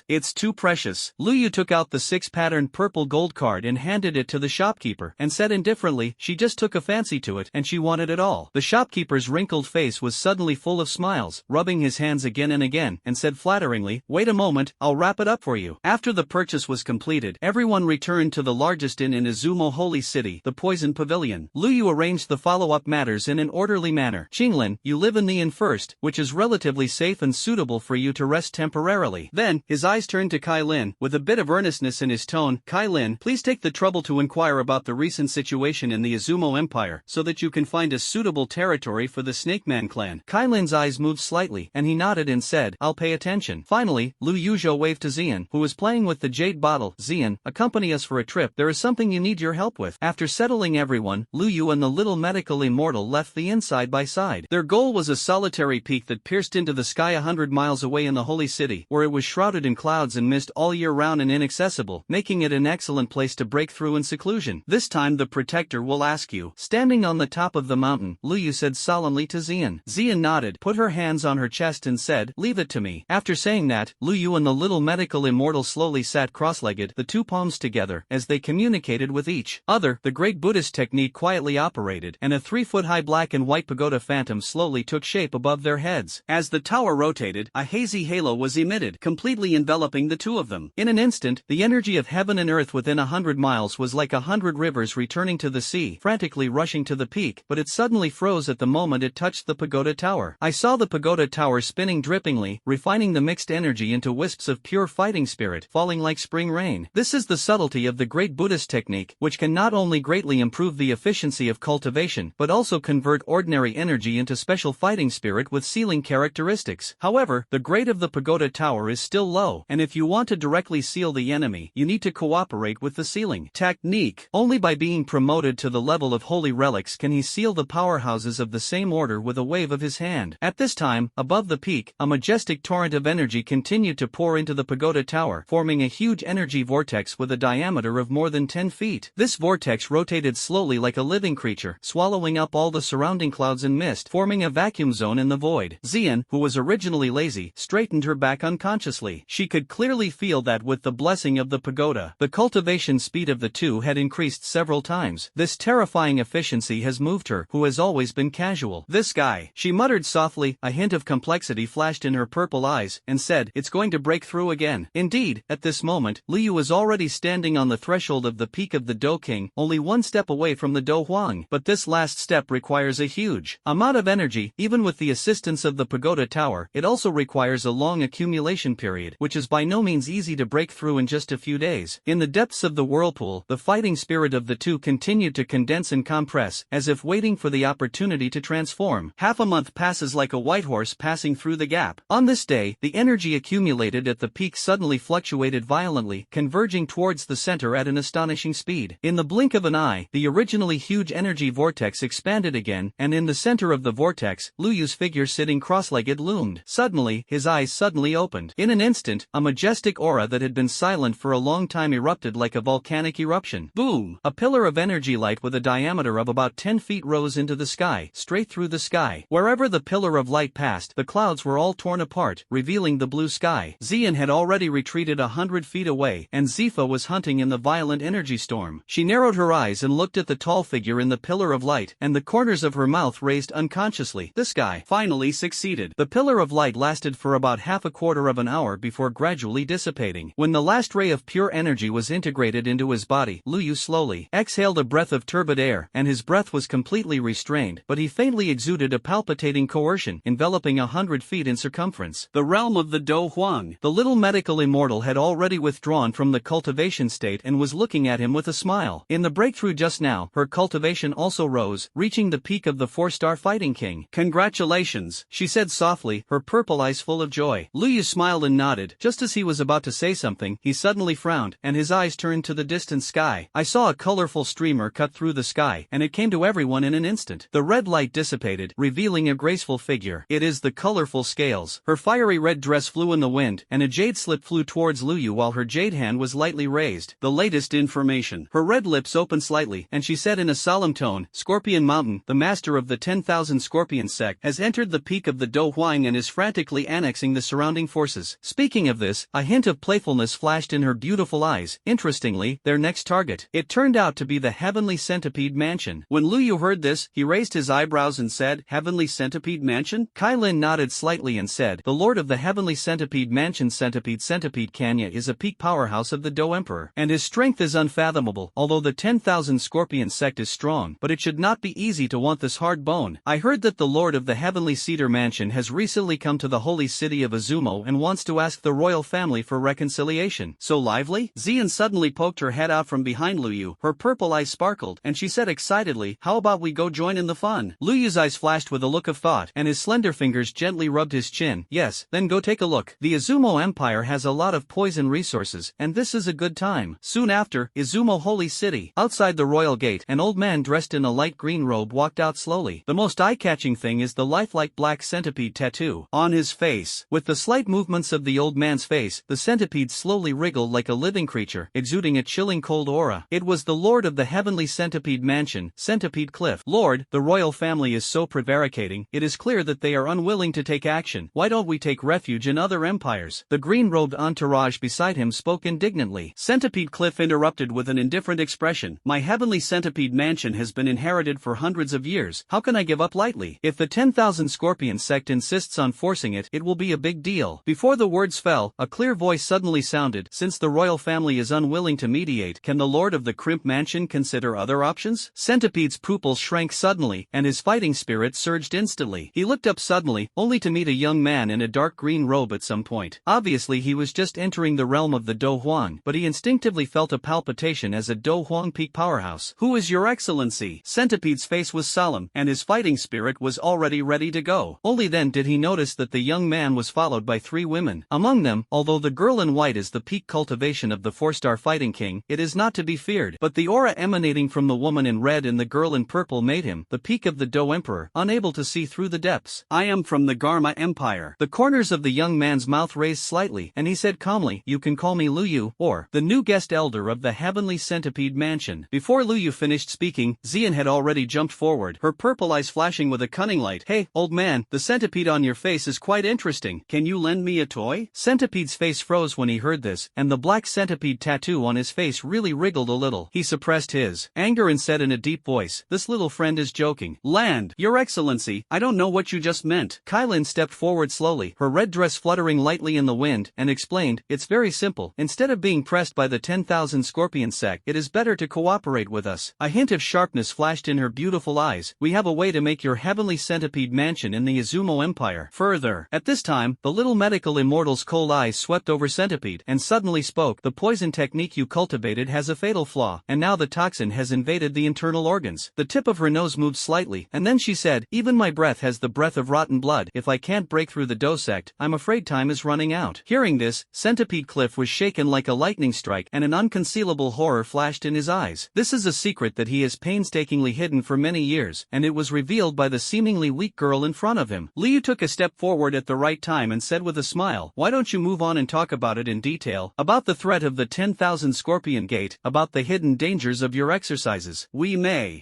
It's too precious." Lu Yu took out the 6-patterned purple gold card and handed it to the shopkeeper, and said indifferently, "She just took a fancy to it, and she wanted it all." The shopkeeper's wrinkled face was suddenly full of smiles, rubbing his hands again and again, and said flatteringly, "Wait a moment, I'll wrap it up for you." After the purchase was completed, everyone returned to the largest inn in Izumo Holy City, the Poison Pavilion. Lu Yu arranged the follow-up matters in an orderly manner. "Qinglin, you live in the inn first, which is relatively safe and suitable for you to rest temporarily." Then, his eyes turned to Kai Lin, with a bit of earnestness in his tone. "Kai Lin, please take the trouble to inquire about the recent situation in the Izumo Empire, so that you can find a suitable territory for the Snake Man clan." Kai Lin's eyes moved slightly, and he nodded and said, "I'll pay attention." Finally, Lu Yuzhou waved to Xian, who was playing with the jade bottle. "Xian, accompany us for a trip. There is something you need your help with." After settling everyone, Lu Yu and the little medical immortal left the inn side by side. Their goal was a solitary peak that pierced into the sky 100 miles away in the Holy City, where it was shrouded in clouds and mist all year round and inaccessible, making it an excellent place to break through in seclusion. "This time the protector will ask you." Standing on the top of the mountain, Lu Yu said solemnly to Xian. Xian nodded, put her hands on her chest and said, "Leave it to me." After saying that, Lu Yu and the little medical immortal slowly sat cross-legged, the 2 palms together, as they communicated with each other. The great Buddhist technique quietly operated, and a 3-foot-high black and white pagoda phantom slowly took shape above their heads. As the tower rotated, a hazy halo was emitted, completely enveloping the 2 of them. In an instant, the energy of heaven and earth within 100 miles was like 100 rivers returning to the sea, frantically rushing to the peak, but it suddenly froze at the moment it touched the pagoda tower. I saw the pagoda tower spinning drippingly, refining the mixed energy into wisps of pure fighting spirit, falling like spring rain. This is the subtlety study of the great Buddhist technique, which can not only greatly improve the efficiency of cultivation but also convert ordinary energy into special fighting spirit with sealing characteristics. However, the grade of the pagoda tower is still low, and if you want to directly seal the enemy, you need to cooperate with the sealing technique. Only by being promoted to the level of holy relics can he seal the powerhouses of the same order with a wave of his hand. At this time, above the peak, a majestic torrent of energy continued to pour into the pagoda tower, forming a huge energy vortex with a diameter of more than 10 feet. This vortex rotated slowly like a living creature, swallowing up all the surrounding clouds and mist, forming a vacuum zone in the void. Xian, who was originally lazy, straightened her back unconsciously. She could clearly feel that with the blessing of the pagoda, the cultivation speed of the two had increased several times. This terrifying efficiency has moved her, who has always been casual. This guy, she muttered softly, a hint of complexity flashed in her purple eyes, and said, "It's going to break through again." Indeed, at this moment, Liu was already standing on the threshold of the peak of the Do King, only one step away from the Do Huang. But this last step requires a huge amount of energy. Even with the assistance of the pagoda tower, it also requires a long accumulation period, which is by no means easy to break through in just a few days. In the depths of the whirlpool, the fighting spirit of the two continued to condense and compress, as if waiting for the opportunity to transform. Half a month passes like a white horse passing through the gap. On this day, the energy accumulated at the peak suddenly fluctuated violently, converging towards the center at an astonishing speed. In the blink of an eye, the originally huge energy vortex expanded again, and in the center of the vortex, Luyu's figure sitting cross-legged loomed. Suddenly, his eyes suddenly opened. In an instant, a majestic aura that had been silent for a long time erupted like a volcanic eruption. Boom! A pillar of energy light with a diameter of about 10 feet rose into the sky, straight through the sky. Wherever the pillar of light passed, the clouds were all torn apart, revealing the blue sky. Xian had already retreated 100 feet away, and Zifa was hunting in the violent energy storm. She narrowed her eyes and looked at the tall figure in the pillar of light, and the corners of her mouth raised unconsciously. This guy finally succeeded. The pillar of light lasted for about half a quarter of an hour before gradually dissipating. When the last ray of pure energy was integrated into his body, Liu slowly exhaled a breath of turbid air, and his breath was completely restrained, but he faintly exuded a palpitating coercion, enveloping 100 feet in circumference. The realm of the Do Huang. The little medical immortal had already withdrawn from the cultivation state and was looking at him with a smile. In the breakthrough just now, her cultivation also rose, reaching the peak of the 4-star fighting king. "Congratulations," she said softly, her purple eyes full of joy. Liu smiled and nodded. Just as he was about to say something, he suddenly frowned, and his eyes turned to the distant sky. I saw a colorful streamer cut through the sky, and it came to everyone in an instant. The red light dissipated, revealing a graceful figure. "It is the colorful scales." Her fiery red dress flew in the wind, and a jade slip flew towards Liu while her jade hand was lightly raised. "The latest information." Her red lips opened slightly, and she said in a solemn tone, "Scorpion Mountain, the master of the 10,000 Scorpion sect, has entered the peak of the Do Huang and is frantically annexing the surrounding forces." Speaking of this, a hint of playfulness flashed in her beautiful eyes. Interestingly, their next target. It turned out to be the Heavenly Centipede Mansion. When Liu heard this, he raised his eyebrows and said, "Heavenly Centipede Mansion?" Kai Lin nodded slightly and said, "The Lord of the Heavenly Centipede Mansion Centipede Kanya is a peak powerhouse of the Do Emperor, and his strength is unfathomable. Although the 10,000 Scorpion sect is strong, but it should not be easy to want this hard bone. I heard that the Lord of the Heavenly Cedar Mansion has recently come to the holy city of Izumo and wants to ask the royal family for reconciliation." "So lively?" Xian suddenly poked her head out from behind Liu. Her purple eyes sparkled, and she said excitedly, "How about we go join in the fun?" Liu's eyes flashed with a look of thought, and his slender fingers gently rubbed his chin. "Yes, then go take a look. The Izumo Empire has a lot of poison resources, and this is a good time." Soon after, Izumo Holy City. Outside the royal gate, an old man dressed in a light green robe walked out slowly. The most eye-catching thing is the lifelike black centipede tattoo on his face. With the slight movements of the old man's face, the centipede slowly wriggled like a living creature, exuding a chilling cold aura. It was the Lord of the Heavenly Centipede Mansion, Centipede Cliff. "Lord, the royal family is so prevaricating, it is clear that they are unwilling to take action. Why don't we take refuge in other empires?" The green-robed entourage beside him spoke indignantly. Centipede Cliff interrupted with an indifferent expression, "My Heavenly Centipede Mansion has been inherited for hundreds of years. How can I give up lightly? If the 10,000 Scorpion sect insists on forcing it, it will be a big deal." Before the words fell, a clear voice suddenly sounded, "Since the royal family is unwilling to mediate, can the Lord of the Crimp Mansion consider other options?" Centipede's pupils shrank suddenly, and his fighting spirit surged instantly. He looked up suddenly, only to meet a young man in a dark green robe at some point. Obviously he was just entering the realm of the Do Huang, but he instinctively instinctively felt a palpitation as a Do Huang peak powerhouse. "Who is your excellency?" Centipede's face was solemn, and his fighting spirit was already ready to go. Only then did he notice that the young man was followed by 3 women. Among them, although the girl in white is the peak cultivation of the 4-star fighting king, it is not to be feared. But the aura emanating from the woman in red and the girl in purple made him, the peak of the Do Emperor, unable to see through the depths. "I am from the Garma Empire." The corners of the young man's mouth raised slightly, and he said calmly, "You can call me Luyu, or the new guest elder of the Heavenly Centipede Mansion." Before Luyu finished speaking, Xian had already jumped forward, her purple eyes flashing with a cunning light. "Hey, old man, the centipede on your face is quite interesting. Can you lend me a toy?" Centipede's face froze when he heard this, and the black centipede tattoo on his face really wriggled a little. He suppressed his anger and said in a deep voice, "This little friend is joking." "Land, your excellency, I don't know what you just meant." Kylin stepped forward slowly, her red dress fluttering lightly in the wind, and explained, "It's very simple. Instead of being pressed by the 10,000 scorpion sect, it is better to cooperate with us." A hint of sharpness flashed in her beautiful eyes. "We have a way to make your Heavenly Centipede Mansion in the Izumo Empire further." At this time, the little medical immortal's cold eyes swept over Centipede, and suddenly spoke, "The poison technique you cultivated has a fatal flaw, and now the toxin has invaded the internal organs." The tip of her nose moved slightly, and then she said, "Even my breath has the breath of rotten blood. If I can't break through the Do sect, I'm afraid time is running out." Hearing this, Centipede Cliff was shaken like a lightning strike, and an unconcealable horror flashed in his eyes. This is a secret that he has painstakingly hidden for many years, and it was revealed by the seemingly weak girl in front of him. Liu took a step forward at the right time and said with a smile, "Why don't you move on and talk about it in detail? About the threat of the 10,000 Scorpion Gate, about the hidden dangers of your exercises. We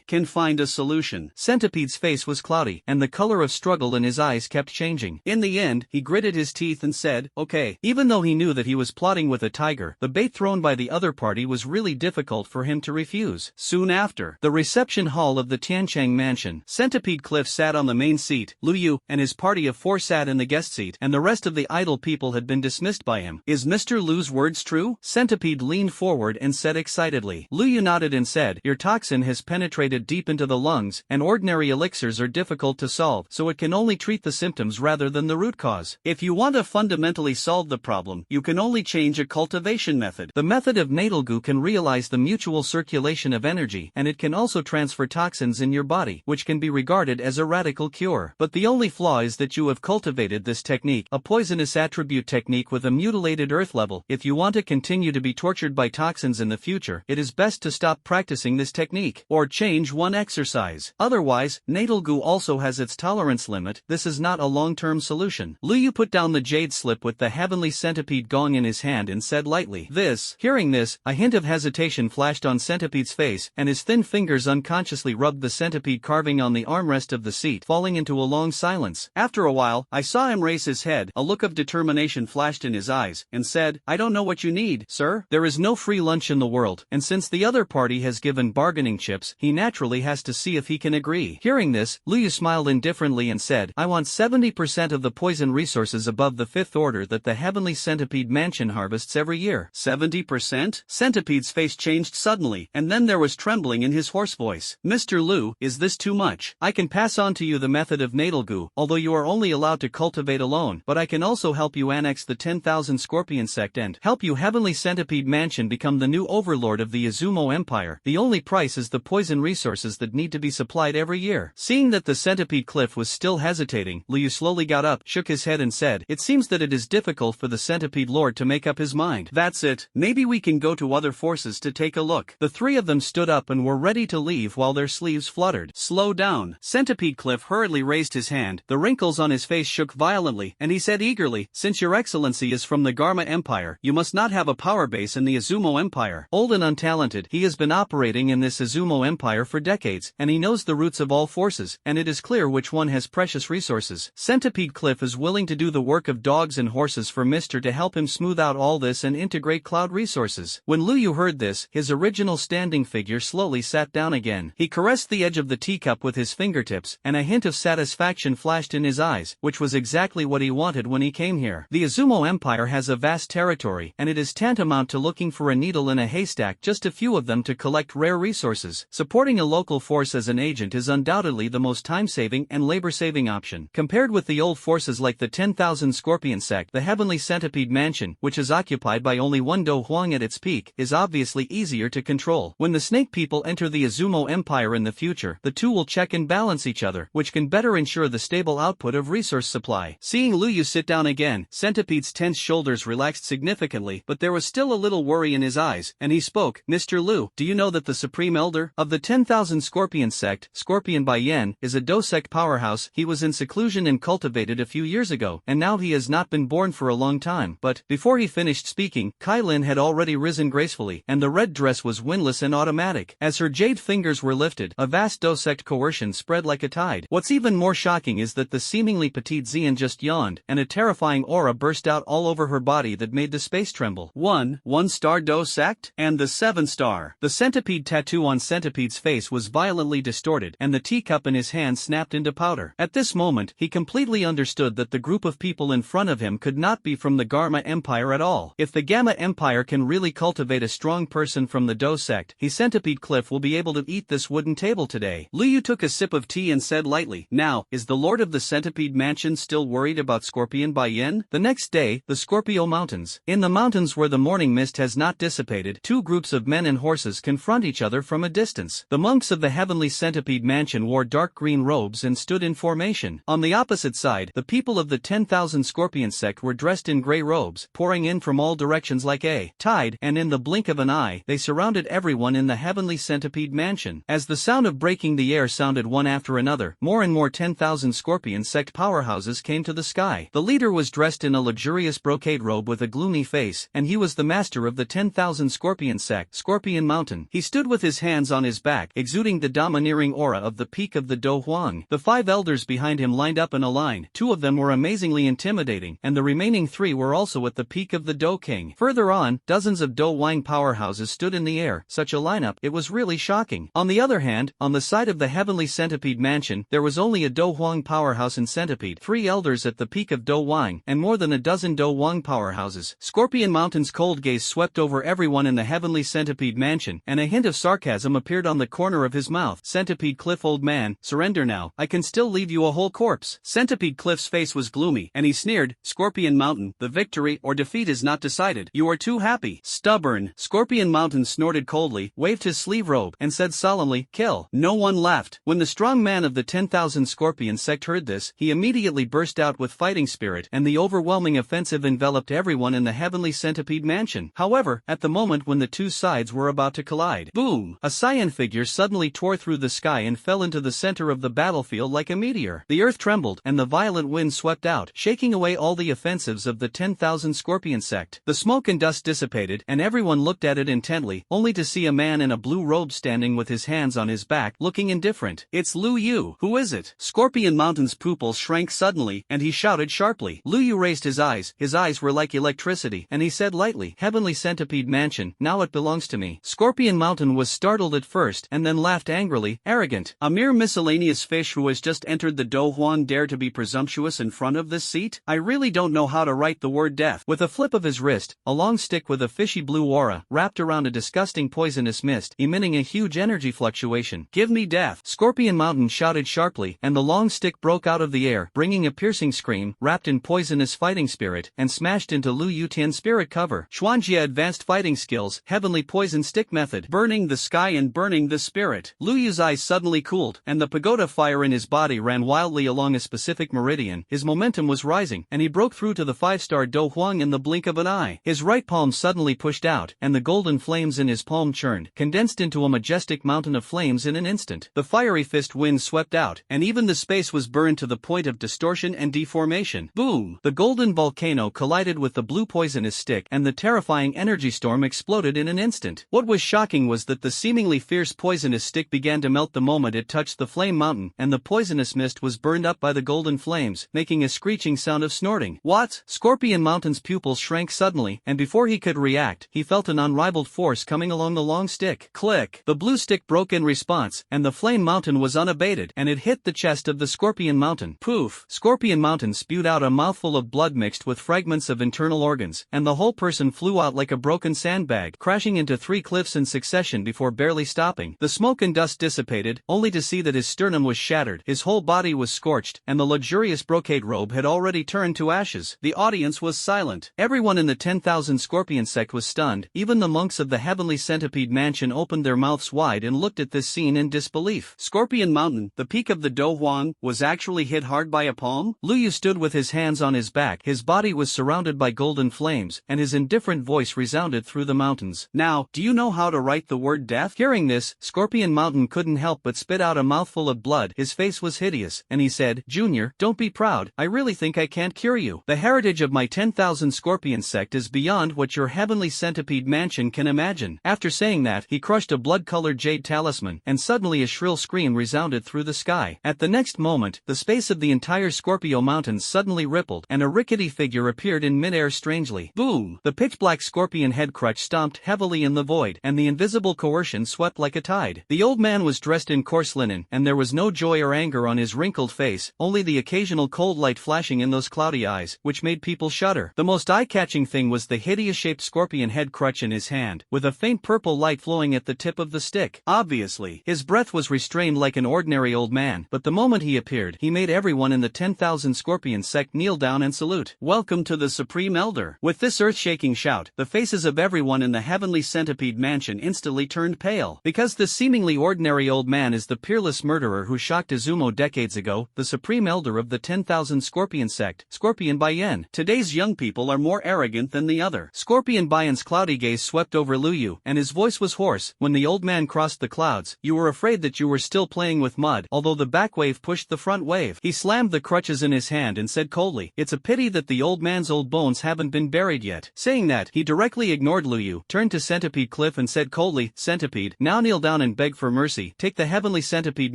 can find a solution." Centipede's face was cloudy, and the color of struggle in his eyes kept changing. In the end, he gritted his teeth and said, "Okay." Even though he knew that he was plotting with a tiger, the bait thrown by the other party was really difficult for him to refuse. Soon after, the reception hall of the Tianchang mansion, Centipede Cliff sat on the main seat, Lu Yu and his party of 4 sat in the guest seat, and the rest of the idle people had been dismissed by him. "Is Mr. Lu's words true?" Centipede leaned forward and said excitedly. Lu Yu nodded and said, "Your toxin has penetrated deep into the lungs, and ordinary elixirs are difficult to solve, so it can only treat the symptoms rather than the root cause. If you want to fundamentally solve the problem, you can only change a cultivation method. The method of natal goo can realize the mutual circulation of energy, and it can also transfer toxins in your body, which can be regarded as a radical cure. But the only flaw is that you have cultivated this technique, a poisonous attribute technique with a mutilated earth level. If you want to continue to be tortured by toxins in the future, it is best to stop practicing this technique, or change one exercise. Otherwise, natal goo also has its tolerance limit. This is not a long-term solution." Lu Yu put down the jade slip with the heavenly centipede gong in his hand and said lightly, "This." Hearing this, a hint of hesitation flashed on Centipede's face, and his thin fingers unconsciously rubbed the centipede carving on the armrest of the seat, falling into a long silence. After a while, I saw him raise his head, a look of determination flashed in his eyes, and said, "I don't know what you need, sir. There is no free lunch in the world, and since the other party has given bargaining chips, he naturally has to see if he can agree." Hearing this, Lu Yu smiled indifferently and said, "I want 70% of the poison resources above the 5th order that the Heavenly Centipede Mansion harvests every year." 70%? Centipede's face changed suddenly, and then there was trembling in his hoarse voice. "Mr. Lu, is this too much? I can pass on to you the method of natal goo, although you are only allowed to cultivate alone, but I can also help you annex the 10,000 Scorpion sect and help you Heavenly Centipede Mansion become the new overlord of the Izumo Empire. The only price is the poison resources that need to be supplied every year." Seeing that the Centipede Cliff was still hesitating, Liu slowly got up, shook his head and said, "It seems that it is difficult for the Centipede Lord to make up his mind. That's it. Maybe we can go to other forces to take a look." The 3 of them stood up and were ready to leave while their sleeves fluttered. "Slow down." Centipede Cliff hurriedly raised his hand, the wrinkles on his face shook violently, and he said eagerly, "Since your excellency is from the Garma Empire, you must not have a power base in the Izumo Empire." Old and untalented, he has been operating in this Izumo Empire for decades, and he knows the roots of all forces, and it is clear which one has precious resources. Centipede Cliff is willing to do the work of dogs and horses for Mr. to help him smooth out all this and integrate cloud resources. When Lu Yu heard this, his original standing figure slowly sat down again. He caressed the edge of the teacup with his fingertips, and a hint of satisfaction flashed in his eyes, which was exactly what he wanted when he came here. The Izumo Empire has a vast territory, and it is tantamount to looking for a needle in a haystack, just a few of them to collect rare resources. Supporting a local force as an agent is undoubtedly the most time-saving and labor-saving option. Compared with the old forces like the 10,000 Scorpion sect, the Heavenly Centipede Mansion, which is occupied by only one Do Huang at its peak, is obviously easier to control. When the snake people enter the Azumo Empire in the future, the two will check and balance each other, which can better ensure the stable output of resource supply. Seeing Lu Yu sit down again, Centipede's tense shoulders relaxed significantly, but there was still a little worry in his eyes, and he spoke. Mr. Lu, do you know that the Supreme Elder of the 10,000 Scorpion sect, Scorpion by Yen, is a Do sect powerhouse? He was in seclusion and cultivated a few years ago, and now he has not been born for a long time. But, before he finished speaking, Kai Lin had already risen gracefully, and the red dress was windless and automatic. As her jade fingers were lifted, a vast Do sect coercion spread like a tide. What's even more shocking is that the seemingly petite Xian just yawned, and a terrifying aura burst out all over her body that made the space tremble. 1-star Do sect? And the 7-star. The centipede tattoo on Centipede's face was violently distorted, and the teacup in his hand snapped into powder. At this moment, he completely understood that the group of people in front of him could not be from the Gamma Empire at all. If the Gamma Empire can really cultivate a strong person from the Do sect, Centipede Cliff will be able to eat this wooden table today. Lu Yu took a sip of tea and said lightly, "Now, is the Lord of the Centipede Mansion still worried about Scorpion by Yin?" The next day, the Scorpio Mountains. In the mountains where the morning mist has not dissipated, two groups of men and horses confront each other from a distance. The monks of the Heavenly Centipede Mansion wore dark green robes and stood in formation. On the opposite side, the people of the 10,000 Scorpion sect were dressed in grey robes, pouring in from all directions like a tide, and in the blink of an eye, they surrounded everyone in the Heavenly Centipede Mansion. As the sound of breaking the air sounded one after another, more and more 10,000 Scorpion sect powerhouses came to the sky. The leader was dressed in a luxurious brocade robe with a gloomy face, and he was the master of the 10,000 Scorpion sect, Scorpion Mountain. He stood with his hands on his back, exuding the domineering aura of the peak of the Do Huang. The 5 elders behind him lined up in a line. 2 of them were amazingly intimidating, and the remaining 3 were also at the peak of the Do King. Further on, dozens of Do Wang powerhouses stood in the air. Such a lineup, it was really shocking. On the other hand, on the side of the Heavenly Centipede Mansion, there was only a Do Huang powerhouse in Centipede, 3 elders at the peak of Do Wang, and more than a dozen Do Wang powerhouses. Scorpion Mountain's cold gaze swept over everyone in the Heavenly Centipede Mansion, and a hint of sarcasm appeared on the corner of his mouth. "Centipede Cliff, old man, surrender now. I can still leave you a whole corpse." Centipede Cliff's face was gloomy, and he sneered, "Scorpion Mountain, the victory or defeat is not decided. You are too happy. Stubborn." Scorpion Mountain snorted coldly, waved his sleeve robe, and said solemnly, "Kill." No one laughed. When the strong man of the 10,000 Scorpion sect heard this, he immediately burst out with fighting spirit, and the overwhelming offensive enveloped everyone in the Heavenly Centipede Mansion. However, at the moment when the two sides were about to collide, boom! A cyan figure suddenly tore through the sky and fell into the center of the battlefield like a meteor. The earth trembled, and the violent wind swept out, shaking away all the offensives of the 10,000 Scorpion sect. The smoke and dust dissipated, and everyone looked at it intently, only to see a man in a blue robe standing with his hands on his back, looking indifferent. "It's Lu Yu." "Who is it?" Scorpion Mountain's pupils shrank suddenly, and he shouted sharply. Lu Yu raised his eyes were like electricity, and he said lightly, "Heavenly Centipede Mansion, now it belongs to me." Scorpion Mountain was startled at first, and then laughed angrily, "Arrogant. A mere miscellaneous fish who has just entered the Do Huan dare to be presumptuous in front of this seat? I really don't know how to write the word death." With a flip of his wrist, a long stick with a fishy blue aura, wrapped around a disgusting poisonous mist, emitting a huge energy fluctuation. "Give me death." Scorpion Mountain shouted sharply, and the long stick broke out of the air, bringing a piercing scream, wrapped in poisonous fighting spirit, and smashed into Lu Yutian's spirit cover. Xuanjia Advanced Fighting Skills, Heavenly Poison Stick Method. Burning the sky and burning the spirit. Lu Yu's eyes suddenly cooled, and the pagoda fire in his body ran wildly along a specific meridian. His momentum was rising, and he broke through to the 5-star Do Huang in the blink of an eye. His right palm suddenly pushed out, and the golden flames in his palm churned, condensed into a majestic mountain of flames in an instant. The fiery fist wind swept out, and even the space was burned to the point of distortion and deformation. Boom! The golden volcano collided with the blue poisonous stick, and the terrifying energy storm exploded in an instant. What was shocking was that the seemingly fierce poisonous stick began to melt the moment it touched the flame mountain, and the poisonous mist was burned up by the golden flames, making a screeching sound of snorting. "What?" Scorpion Mountain's pupils shrank suddenly, and before he could react, he felt an unrivaled force coming along the long stick. Click! The blue stick broke in response, and the flame mountain was unabated, and it hit the chest of the Scorpion Mountain. Poof! Scorpion Mountain spewed out a mouthful of blood mixed with fragments of internal organs, and the whole person flew out like a broken sandbag, crashing into 3 cliffs in succession before barely stopping. The smoke and dust dissipated, only to see that his sternum was shattered, his whole body was scorched, and the luxurious brocade robe had already turned to ashes. The audience was silent. Everyone in the 10,000 Scorpion sect sect was stunned. Even the monks of the Heavenly Centipede Mansion opened their mouths wide and looked at this scene in disbelief. Scorpion Mountain, the peak of the Do Huang, was actually hit hard by a palm? Lu Yu stood with his hands on his back. His body was surrounded by golden flames, and his indifferent voice resounded through the mountains. Now, do you know how to write the word death? Hearing this, Scorpion Mountain couldn't help but spit out a mouthful of blood. His face was hideous, and he said, Junior, don't be proud, I really think I can't cure you. The heritage of my 10,000 Scorpion sect is beyond what your Heavenly Centipede Mansion can imagine. After saying that, he crushed a blood-colored jade talisman, and suddenly a shrill scream resounded through the sky. At the next moment, the space of the entire Scorpio Mountains suddenly rippled, and a rickety figure appeared in midair strangely. Boom! The pitch-black scorpion head crutch stomped heavily in the void, and the invisible coercion swept like a tide. The old man was dressed in coarse linen, and there was no joy or anger on his wrinkled face, only the occasional cold light flashing in those cloudy eyes, which made people shudder. The most eye-catching thing was the hideous-shaped scorpion head crutch in his hand, with a faint purple light flowing at the tip of the stick. Obviously, his breath was restrained like an ordinary old man, but the moment he appeared, he made everyone in the 10,000 Scorpion sect kneel down and salute. Welcome to the Supreme Elder. With this earth-shaking shout, the faces of everyone in the Heavenly Centipede Mansion instantly turned pale. Because this seemingly ordinary old man is the peerless murderer who shocked Izumo decades ago, the Supreme Elder of the 10,000 Scorpion sect, Scorpion Baiyan. Today's young people are more arrogant than the other. Scorpion Baiyan's cloudy gaze swept over Lu Yu, and his voice was hoarse. When the old man crossed the clouds, you were afraid that you were still playing with mud, although the back wave pushed the front wave. He slammed the crutches in his hand and said coldly, it's a pity that the old man's old bones haven't been buried yet. Saying that, he directly ignored Lu Yu, turned to Centipede Cliff and said coldly, Centipede, now kneel down and beg for mercy. Take the Heavenly Centipede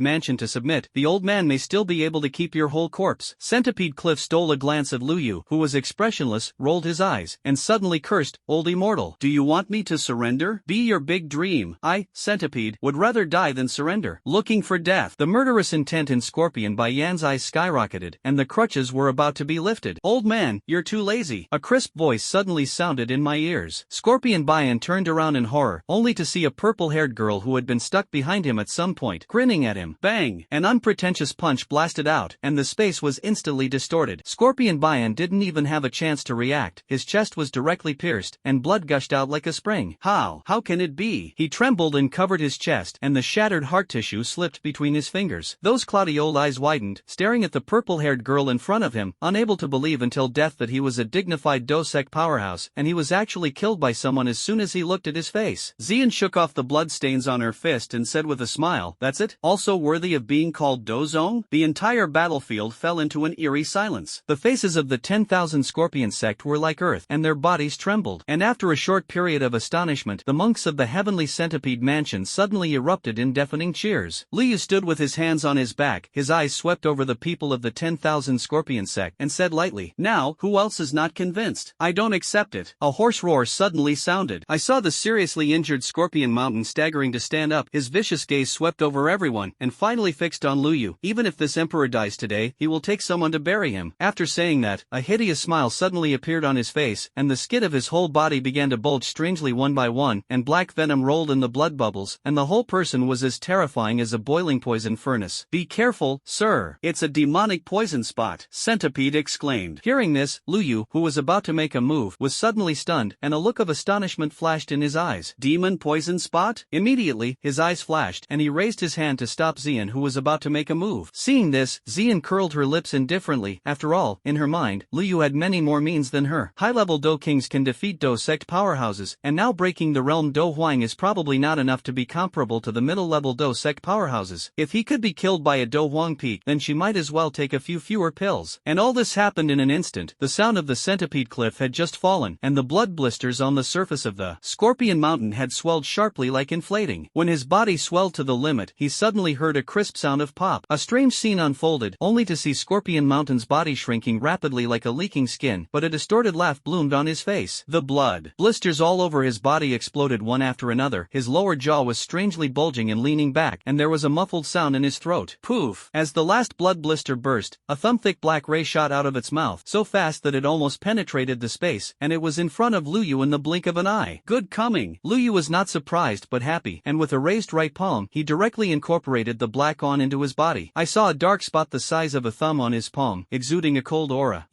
Mansion to submit. The old man may still be able to keep your whole corpse. Centipede Cliff stole a glance at Lu Yu, who was expressionless, rolled his eyes, and suddenly cursed, old immortal. Do you want me to surrender? Be your big dream. I, Centipede, would rather die than surrender. Looking for death. The murderous intent in Scorpion Baiyan's eyes skyrocketed, and the crutches were about to be lifted. Old man, you're too lazy. A crisp voice suddenly sounded in my ears. Scorpion Baiyan turned around in horror, only to see a purple-haired girl who had been stuck behind him at some point, grinning at him. Bang! An unpretentious punch blasted out, and the space was instantly distorted. Scorpion Baiyan didn't even have a chance to react. His chest was directly pierced, and blood gushed out like a spring. How? How can it be? He trembled and covered his chest, and the shattered heart tissue slipped between his fingers. Those cloudy old eyes widened, staring at the purple-haired girl in front of him, unable to believe until death that he was a dignified Do-sec powerhouse, and he was actually killed by someone as soon as he looked at his face. Xian shook off the bloodstains on her fist and said with a smile, that's it? Also worthy of being called Dozong? The entire battlefield fell into an eerie silence. The faces of the 10,000 Scorpion sect were like earth, and their bodies trembled. And after a short period of astonishment, the monks of the Heavenly Centipede Mansion suddenly erupted in deafening cheers. Lu Yu stood with his hands on his back, his eyes swept over the people of the 10,000 Scorpion sect, and said lightly, now, who else is not convinced? I don't accept it. A hoarse roar suddenly sounded. I saw the seriously injured Scorpion Mountain staggering to stand up. His vicious gaze swept over everyone, and finally fixed on Lu Yu. Even if this emperor dies today, he will take someone to bury him. After saying that, a hideous smile suddenly appeared on his face, and the skin of his whole body began to bulge strangely one by one, and black venom rolled in the blood bubbles, and the whole person was as terrifying as a boiling poison furnace. Be careful, sir. It's a demonic poison spot, Centipede exclaimed. Hearing this, Lu Yu, who was about to make a move, was suddenly stunned, and a look of astonishment flashed in his eyes. Demon poison spot? Immediately, his eyes flashed, and he raised his hand to stop Xian, who was about to make a move. Seeing this, Xian curled her lips indifferently. After all, in her mind, Lu Yu had many more means than her. High-level Do kings can defeat Do sect powerhouses, and now breaking the realm Do Huang is probably not enough to be comparable to the middle-level Do sect powerhouses. If he could be killed by a Do Huang peak, then she might as well take a few fewer pills. And all this happened in an instant. The sound of the Centipede Cliff had just fallen, and the blood blisters on the surface of the Scorpion Mountain had swelled sharply like inflating. When his body swelled to the limit, he suddenly heard a crisp sound of pop. A strange scene unfolded, only to see Scorpion Mountain's body shrinking rapidly like a leaking skin, but a distorted laugh bloomed on his face. The blood blisters all over his body exploded one after another. His lower jaw was strangely bulging and leaning back, and there was a muffled sound in his throat. Poof! As the last blood blister burst, a thumb-thick black ray shot out of its mouth, so fast that it almost penetrated the space, and it was in front of Lu Yu in the blink of an eye. Good coming! Lu Yu was not surprised but happy, and with a raised right palm, he directly incorporated the black on into his body. I saw a dark spot the size of a thumb on his palm, exuding a cold aura.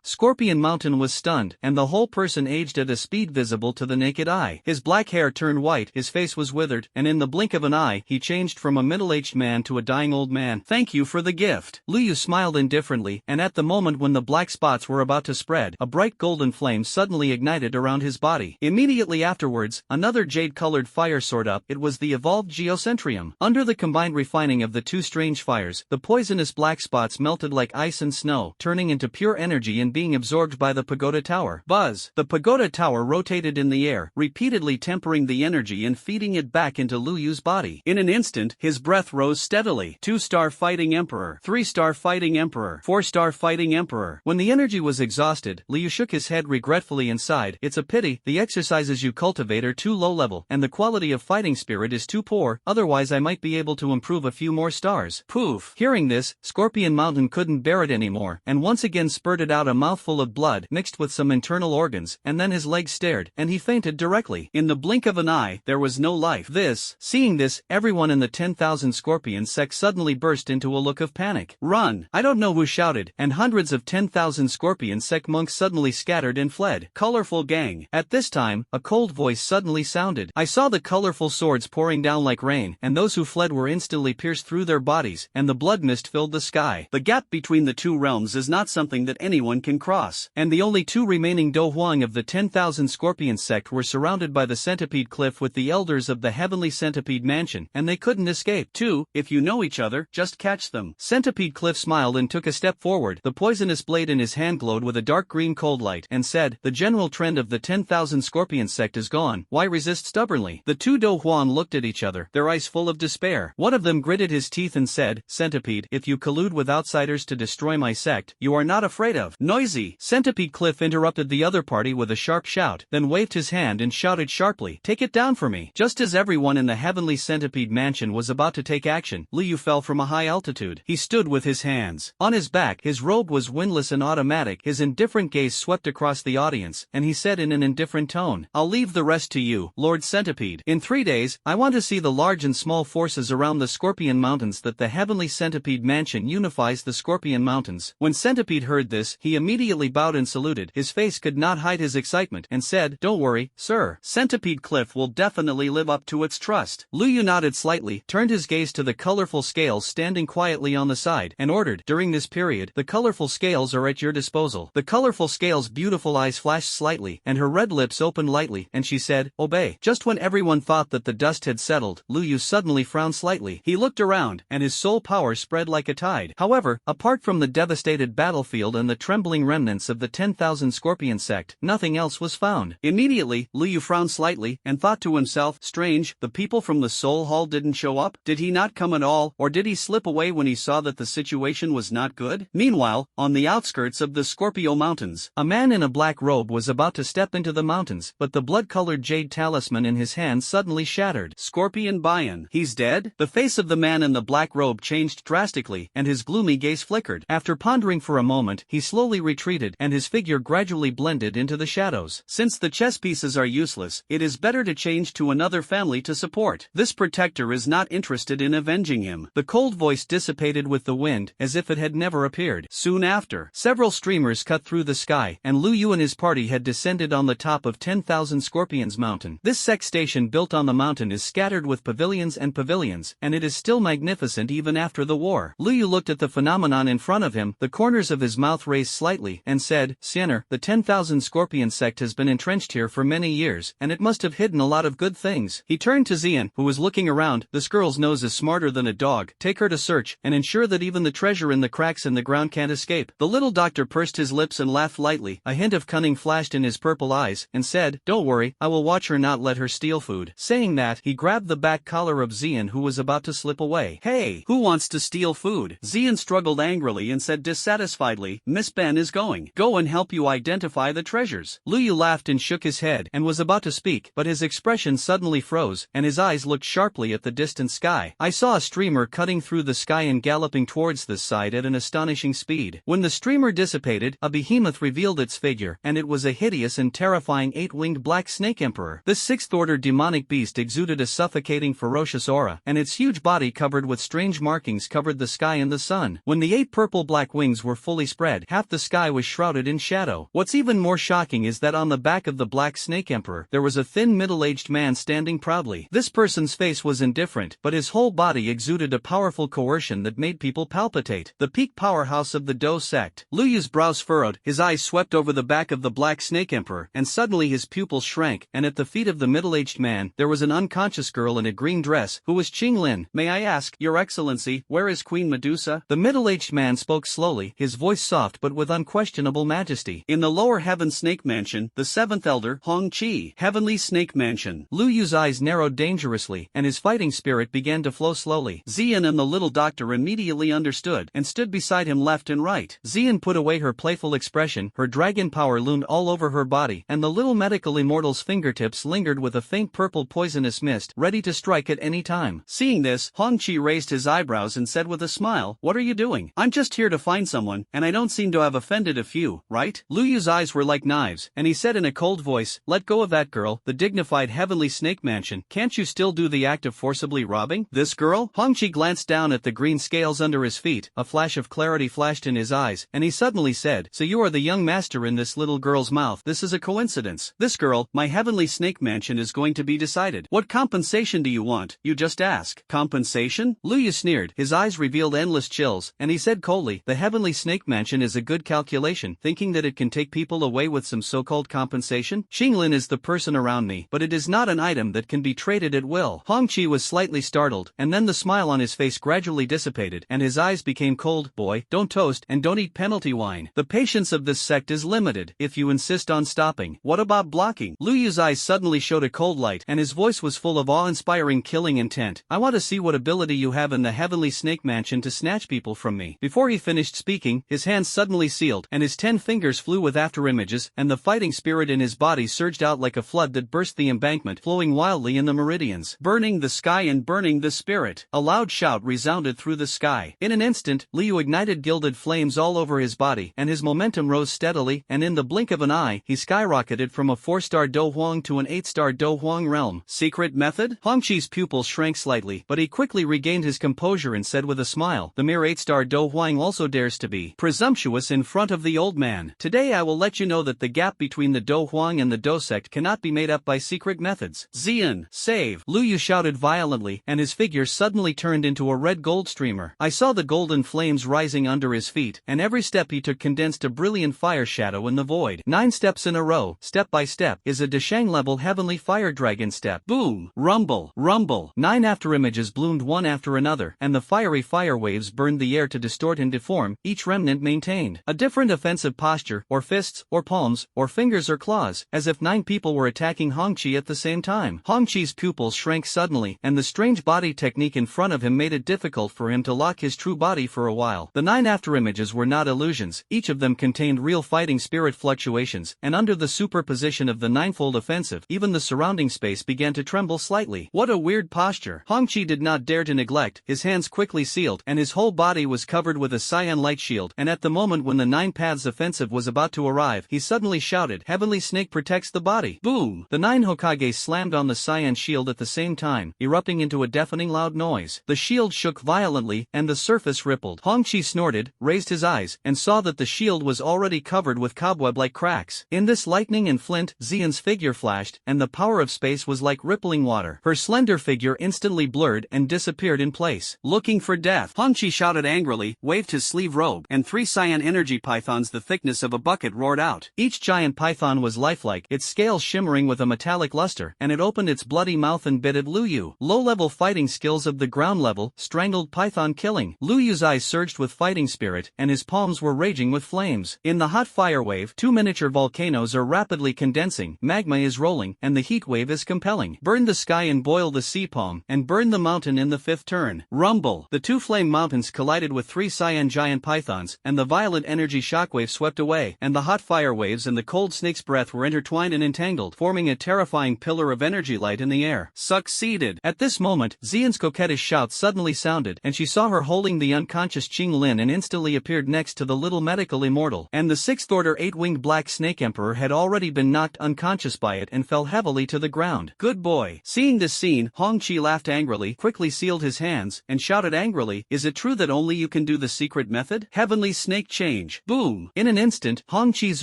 Scorpion Mountain was stunned, and the whole person aged at a speed visible to the naked eye. His black hair turned white, his face was withered, and in the blink of an eye, he changed from a middle-aged man to a dying old man. "Thank you for the gift." Lu Yu smiled indifferently, and at the moment when the black spots were about to spread, a bright golden flame suddenly ignited around his body. Immediately afterwards, another jade-colored fire soared up. It was the evolved geocentrium. Under the combined refining of the two strange fires, the poisonous black spots melted like ice and snow, turning into pure energy and being absorbed by the pagoda tower. Buzz! The pagoda tower rotated in the air, repeatedly tempering the energy and feeding it back into Lu Yu's body. In an instant, his breath rose steadily. 2-star fighting emperor, 3-star fighting emperor, 4-star fighting emperor. When the energy was exhausted, Lu Yu shook his head regretfully and sighed. "It's a pity, the exercises you cultivate are too low level, and the quality of fighting spirit is too poor, otherwise I might be able to improve a few more stars." Poof! Hearing this, Scorpion Mountain couldn't bear it anymore, and once again spurted out a mouthful of blood mixed with some internal organs, and then his legs stared, and he fainted directly. In the blink of an eye, there was no life. Seeing this, everyone in the 10,000 Scorpion sect suddenly burst into a look of panic. "Run!" I don't know who shouted, and hundreds of 10,000 Scorpion sect monks suddenly scattered and fled. Colorful gang. At this time, a cold voice suddenly sounded. I saw the colorful swords pouring down like rain, and those who fled were instantly pierced through their bodies, and the blood mist filled the sky. The gap between the two realms is not something that anyone can cross, and the only two remaining Do Huang of the 10,000 Scorpion sect were surrounded by the Centipede Cliff with the elders of the Heavenly Centipede Mansion, and they couldn't escape. "Two, if you know each other, just catch them." Centipede Cliff smiled and took a step forward. The poisonous blade in his hand glowed with a dark green cold light, and said, "The general trend of the 10,000 Scorpion sect is gone, why resist stubbornly?" The two Do Huang looked at each other, their eyes full of despair. One of them gritted his teeth and said, "Centipede, if you collude with outsiders to destroy my sect, you are not afraid of." Noisy! Centipede Cliff interrupted the other party with a sharp shout, then waved his hand and shouted sharply, "Take it down for me." Just as everyone in the Heavenly Centipede Mansion was about to take action, Lu Yu fell from a high altitude. He stood with his hands on his back, his robe was windless and automatic, his indifferent gaze swept across the audience, and he said in an indifferent tone, "I'll leave the rest to you, Lord Centipede. In 3 days, I want to see the large and small forces around the Scorpion Mountains that the Heavenly Centipede Mansion unifies the Scorpion Mountains." When Centipede heard this, he immediately bowed and saluted. His face could not hide his excitement, and said, "Don't worry, sir. Centipede Cliff will definitely live up to its trust." Lu Yu nodded slightly, turned his gaze to the colorful scales standing quietly on the side, and ordered, "During this period, the colorful scales are at your disposal." The colorful scales' beautiful eyes flashed slightly, and her red lips opened lightly, and she said, "Obey." Just when everyone thought that the dust had settled, Lu Yu suddenly frowned slightly. He looked around, and his soul power spread like a tide. However, apart from the devastated battlefield and the trembling remnants of the 10,000 Scorpion sect, nothing else was found. Immediately, Lu Yu frowned slightly, and thought to himself, "Strange, the people from the Soul Hall didn't show up? Did he not come at all, or did he slip away when he saw that the situation was not good?" Meanwhile, on the outskirts of the Scorpio Mountains, a man in a black robe was about to step into the mountains, but the blood-colored jade talisman in his hand suddenly shattered. "Scorpion Bayan, he's dead?" The face of the man in the black robe changed drastically, and his gloomy gaze flickered. After pondering for a moment, he slowly retreated, and his figure gradually blended into the shadows. "Since the chess pieces are useless, it is better to change to another family to support. This protector is not interested in avenging him." The cold voice dissipated with the wind, as if it had never appeared. Soon after, several streamers cut through the sky, and Lu Yu and his party had descended on the top of 10,000 Scorpions Mountain. This sect station built on the mountain is scattered with pavilions, and it is still magnificent even after the war. Lu Yu looked at the phenomenon in front of him, the corners of his mouth raised slightly, and said, "Siener, the 10,000 Scorpion sect has been entrenched here for many years, and it must have hidden a lot of good things." He turned to Xian, who was looking around. "This girl's nose is smarter than a dog. Take her to search, and ensure that even the treasure in the cracks in the ground can't escape." The little doctor pursed his lips and laughed lightly. A hint of cunning flashed in his purple eyes, and said, "Don't worry, I will watch her, not let her steal food." Saying that, he grabbed the back collar of Xian, who was about to slip away. "Hey, who wants to steal food?" Xian struggled angrily and said dissatisfiedly, "Miss Ben is going. Go and help you identify the treasures." Lu Yu laughed and shook his head, and was about to speak, but his expression suddenly froze, and his eyes looked sharply at the distant sky. I saw a streamer cutting through the sky and galloping towards this side at an astonishing speed. When the streamer dissipated, a behemoth revealed its figure, and it was a hideous and terrifying 8-winged black snake emperor. This sixth-order demonic beast exuded a suffocating ferocious aura, and its huge body covered with strange markings covered the sky and the sun. When the 8 purple-black wings were fully spread, half the sky was shrouded in shadow. What's even more shocking is that on the back of the Black Snake Emperor, there was a thin middle-aged man standing proudly. This person's face was indifferent, but his whole body exuded a powerful coercion that made people palpitate. The peak powerhouse of the Do sect. Lu Yu's brows furrowed, his eyes swept over the back of the Black Snake Emperor, and suddenly his pupils shrank, and at the feet of the middle-aged man, there was an unconscious girl in a green dress, who was Qing Lin. "May I ask, Your Excellency, where is Queen Medusa?" The middle-aged man spoke slowly, his voice soft but with unquestionable majesty. "In the lower heaven snake mansion, the seventh elder, Hong Chi." Heavenly Snake Mansion. Lu Yu's eyes narrowed dangerously, and his fighting spirit began to flow slowly. Xian and the little doctor immediately understood, and stood beside him left and right. Xian put away her playful expression, her dragon power loomed all over her body, and the little medical immortal's fingertips lingered with a faint purple poisonous mist, ready to strike at any time. Seeing this, Hong Chi raised his eyebrows and said with a smile, "What are you doing?" "I'm just here to find someone, and I don't seem to have offended a few, right?" Lu Yu's eyes were like knives, and he said in a cold voice, "Let go of that girl." The dignified Heavenly Snake Mansion. "Can't you still do the act of forcibly robbing this girl?" Hong Chi glanced down at the green scales under his feet, a flash of clarity flashed in his eyes, and he suddenly said, "So you are the young master in this little girl's mouth. This is a coincidence. This girl, my Heavenly Snake Mansion is going to be decided. What compensation do you want? You just ask." "Compensation?" Lu Yu sneered, his eyes revealed endless chills, and he said coldly, "The Heavenly Snake Mansion is a good calculation, thinking that it can take people away with some so-called compensation. Qinglin is the person around me, but it is not an item that can be traded at will." Hong Chi was slightly startled, and then the smile on his face gradually dissipated, and his eyes became cold. "Boy, don't toast, and don't eat penalty wine. The patience of this sect is limited, if you insist on stopping." "What about blocking?" Lu Yu's eyes suddenly showed a cold light, and his voice was full of awe-inspiring killing intent. "I want to see what ability you have in the Heavenly Snake Mansion to snatch people from me." Before he finished speaking, his hands suddenly sealed, and his 10 fingers flew with after-images, and the fighting spirit in his body surged out like a flood that burst the embankment, flowing wildly in the meridians. "Burning the sky and burning the spirit." A loud shout resounded through the sky. In an instant, Liu ignited gilded flames all over his body, and his momentum rose steadily, and in the blink of an eye, he skyrocketed from a 4-star Do Huang to an 8-star Do Huang realm. Secret method? Hong Chi's pupils shrank slightly, but he quickly regained his composure and said with a smile, "The mere 8-star Do Huang also dares to be presumptuous in front of the old man. Today I will let you know that the gap between the Do Huang and the Do sect cannot be made up by secret methods." "Xian, save!" Lu Yu shouted violently, and his figure suddenly turned into a red gold streamer. I saw the golden flames rising under his feet, and every step he took condensed a brilliant fire shadow in the void. 9 steps in a row, step by step, is a Deshang-level heavenly fire dragon step. Boom! Rumble! Rumble! 9 afterimages bloomed one after another, and the fiery fire waves burned the air to distort and deform, each remnant maintained a different offensive posture, or fists, or palms, or fingers or claws, as if 9 people were attacking Hong Chi at the same time. Hong Chi's pupils shrank suddenly, and the strange body technique in front of him made it difficult for him to lock his true body for a while. The 9 afterimages were not illusions, each of them contained real fighting spirit fluctuations, and under the superposition of the ninefold offensive, even the surrounding space began to tremble slightly. What a weird posture. Hong Chi did not dare to neglect, his hands quickly sealed, and his whole body was covered with a cyan light shield, and at the moment when the 9 paths offensive was about to arrive, he suddenly shouted, "Heavenly Snake protects the body." Boom! The 9 Hokage slammed on the cyan shield at the same time, erupting into a deafening loud noise. The shield shook violently, and the surface rippled. Hong Chi snorted, raised his eyes, and saw that the shield was already covered with cobweb-like cracks. In this lightning and flint, Xian's figure flashed, and the power of space was like rippling water. Her slender figure instantly blurred and disappeared in place. "Looking for death!" Hong Chi shouted angrily, waved his sleeve robe, and 3 cyan energy pythons the thickness of a bucket roared out. Each giant python was lifelike, its scales shimmering with a metallic luster, and it opened its bloody mouth and bit at Lu Yu. Low-level fighting skills of the ground level, strangled python killing. Lu Yu's eyes surged with fighting spirit, and his palms were raging with flames. In the hot fire wave, 2 miniature volcanoes are rapidly condensing, magma is rolling, and the heat wave is compelling. Burn the sky and boil the sea palm, and burn the mountain in the 5th turn. Rumble! The 2 flame mountains collided with 3 cyan giant pythons, and the violent energy shockwave swept away, and the hot fire waves and the cold snake's breath were intertwined and entangled, forming a terrifying pillar of energy light in the air. Succeeded! At this moment, Xian's coquettish shout suddenly sounded, and she saw her holding the unconscious Qing Lin and instantly appeared next to the little medical immortal, and the 6th order 8-winged black snake emperor had already been knocked unconscious by it and fell heavily to the ground. Good boy. Seeing this scene, Hong Chi laughed angrily, quickly sealed his hands, and shouted angrily, "Is it true that only you can do the secret method? Heavenly Snake Change." Boom! In an instant, Hong Chi's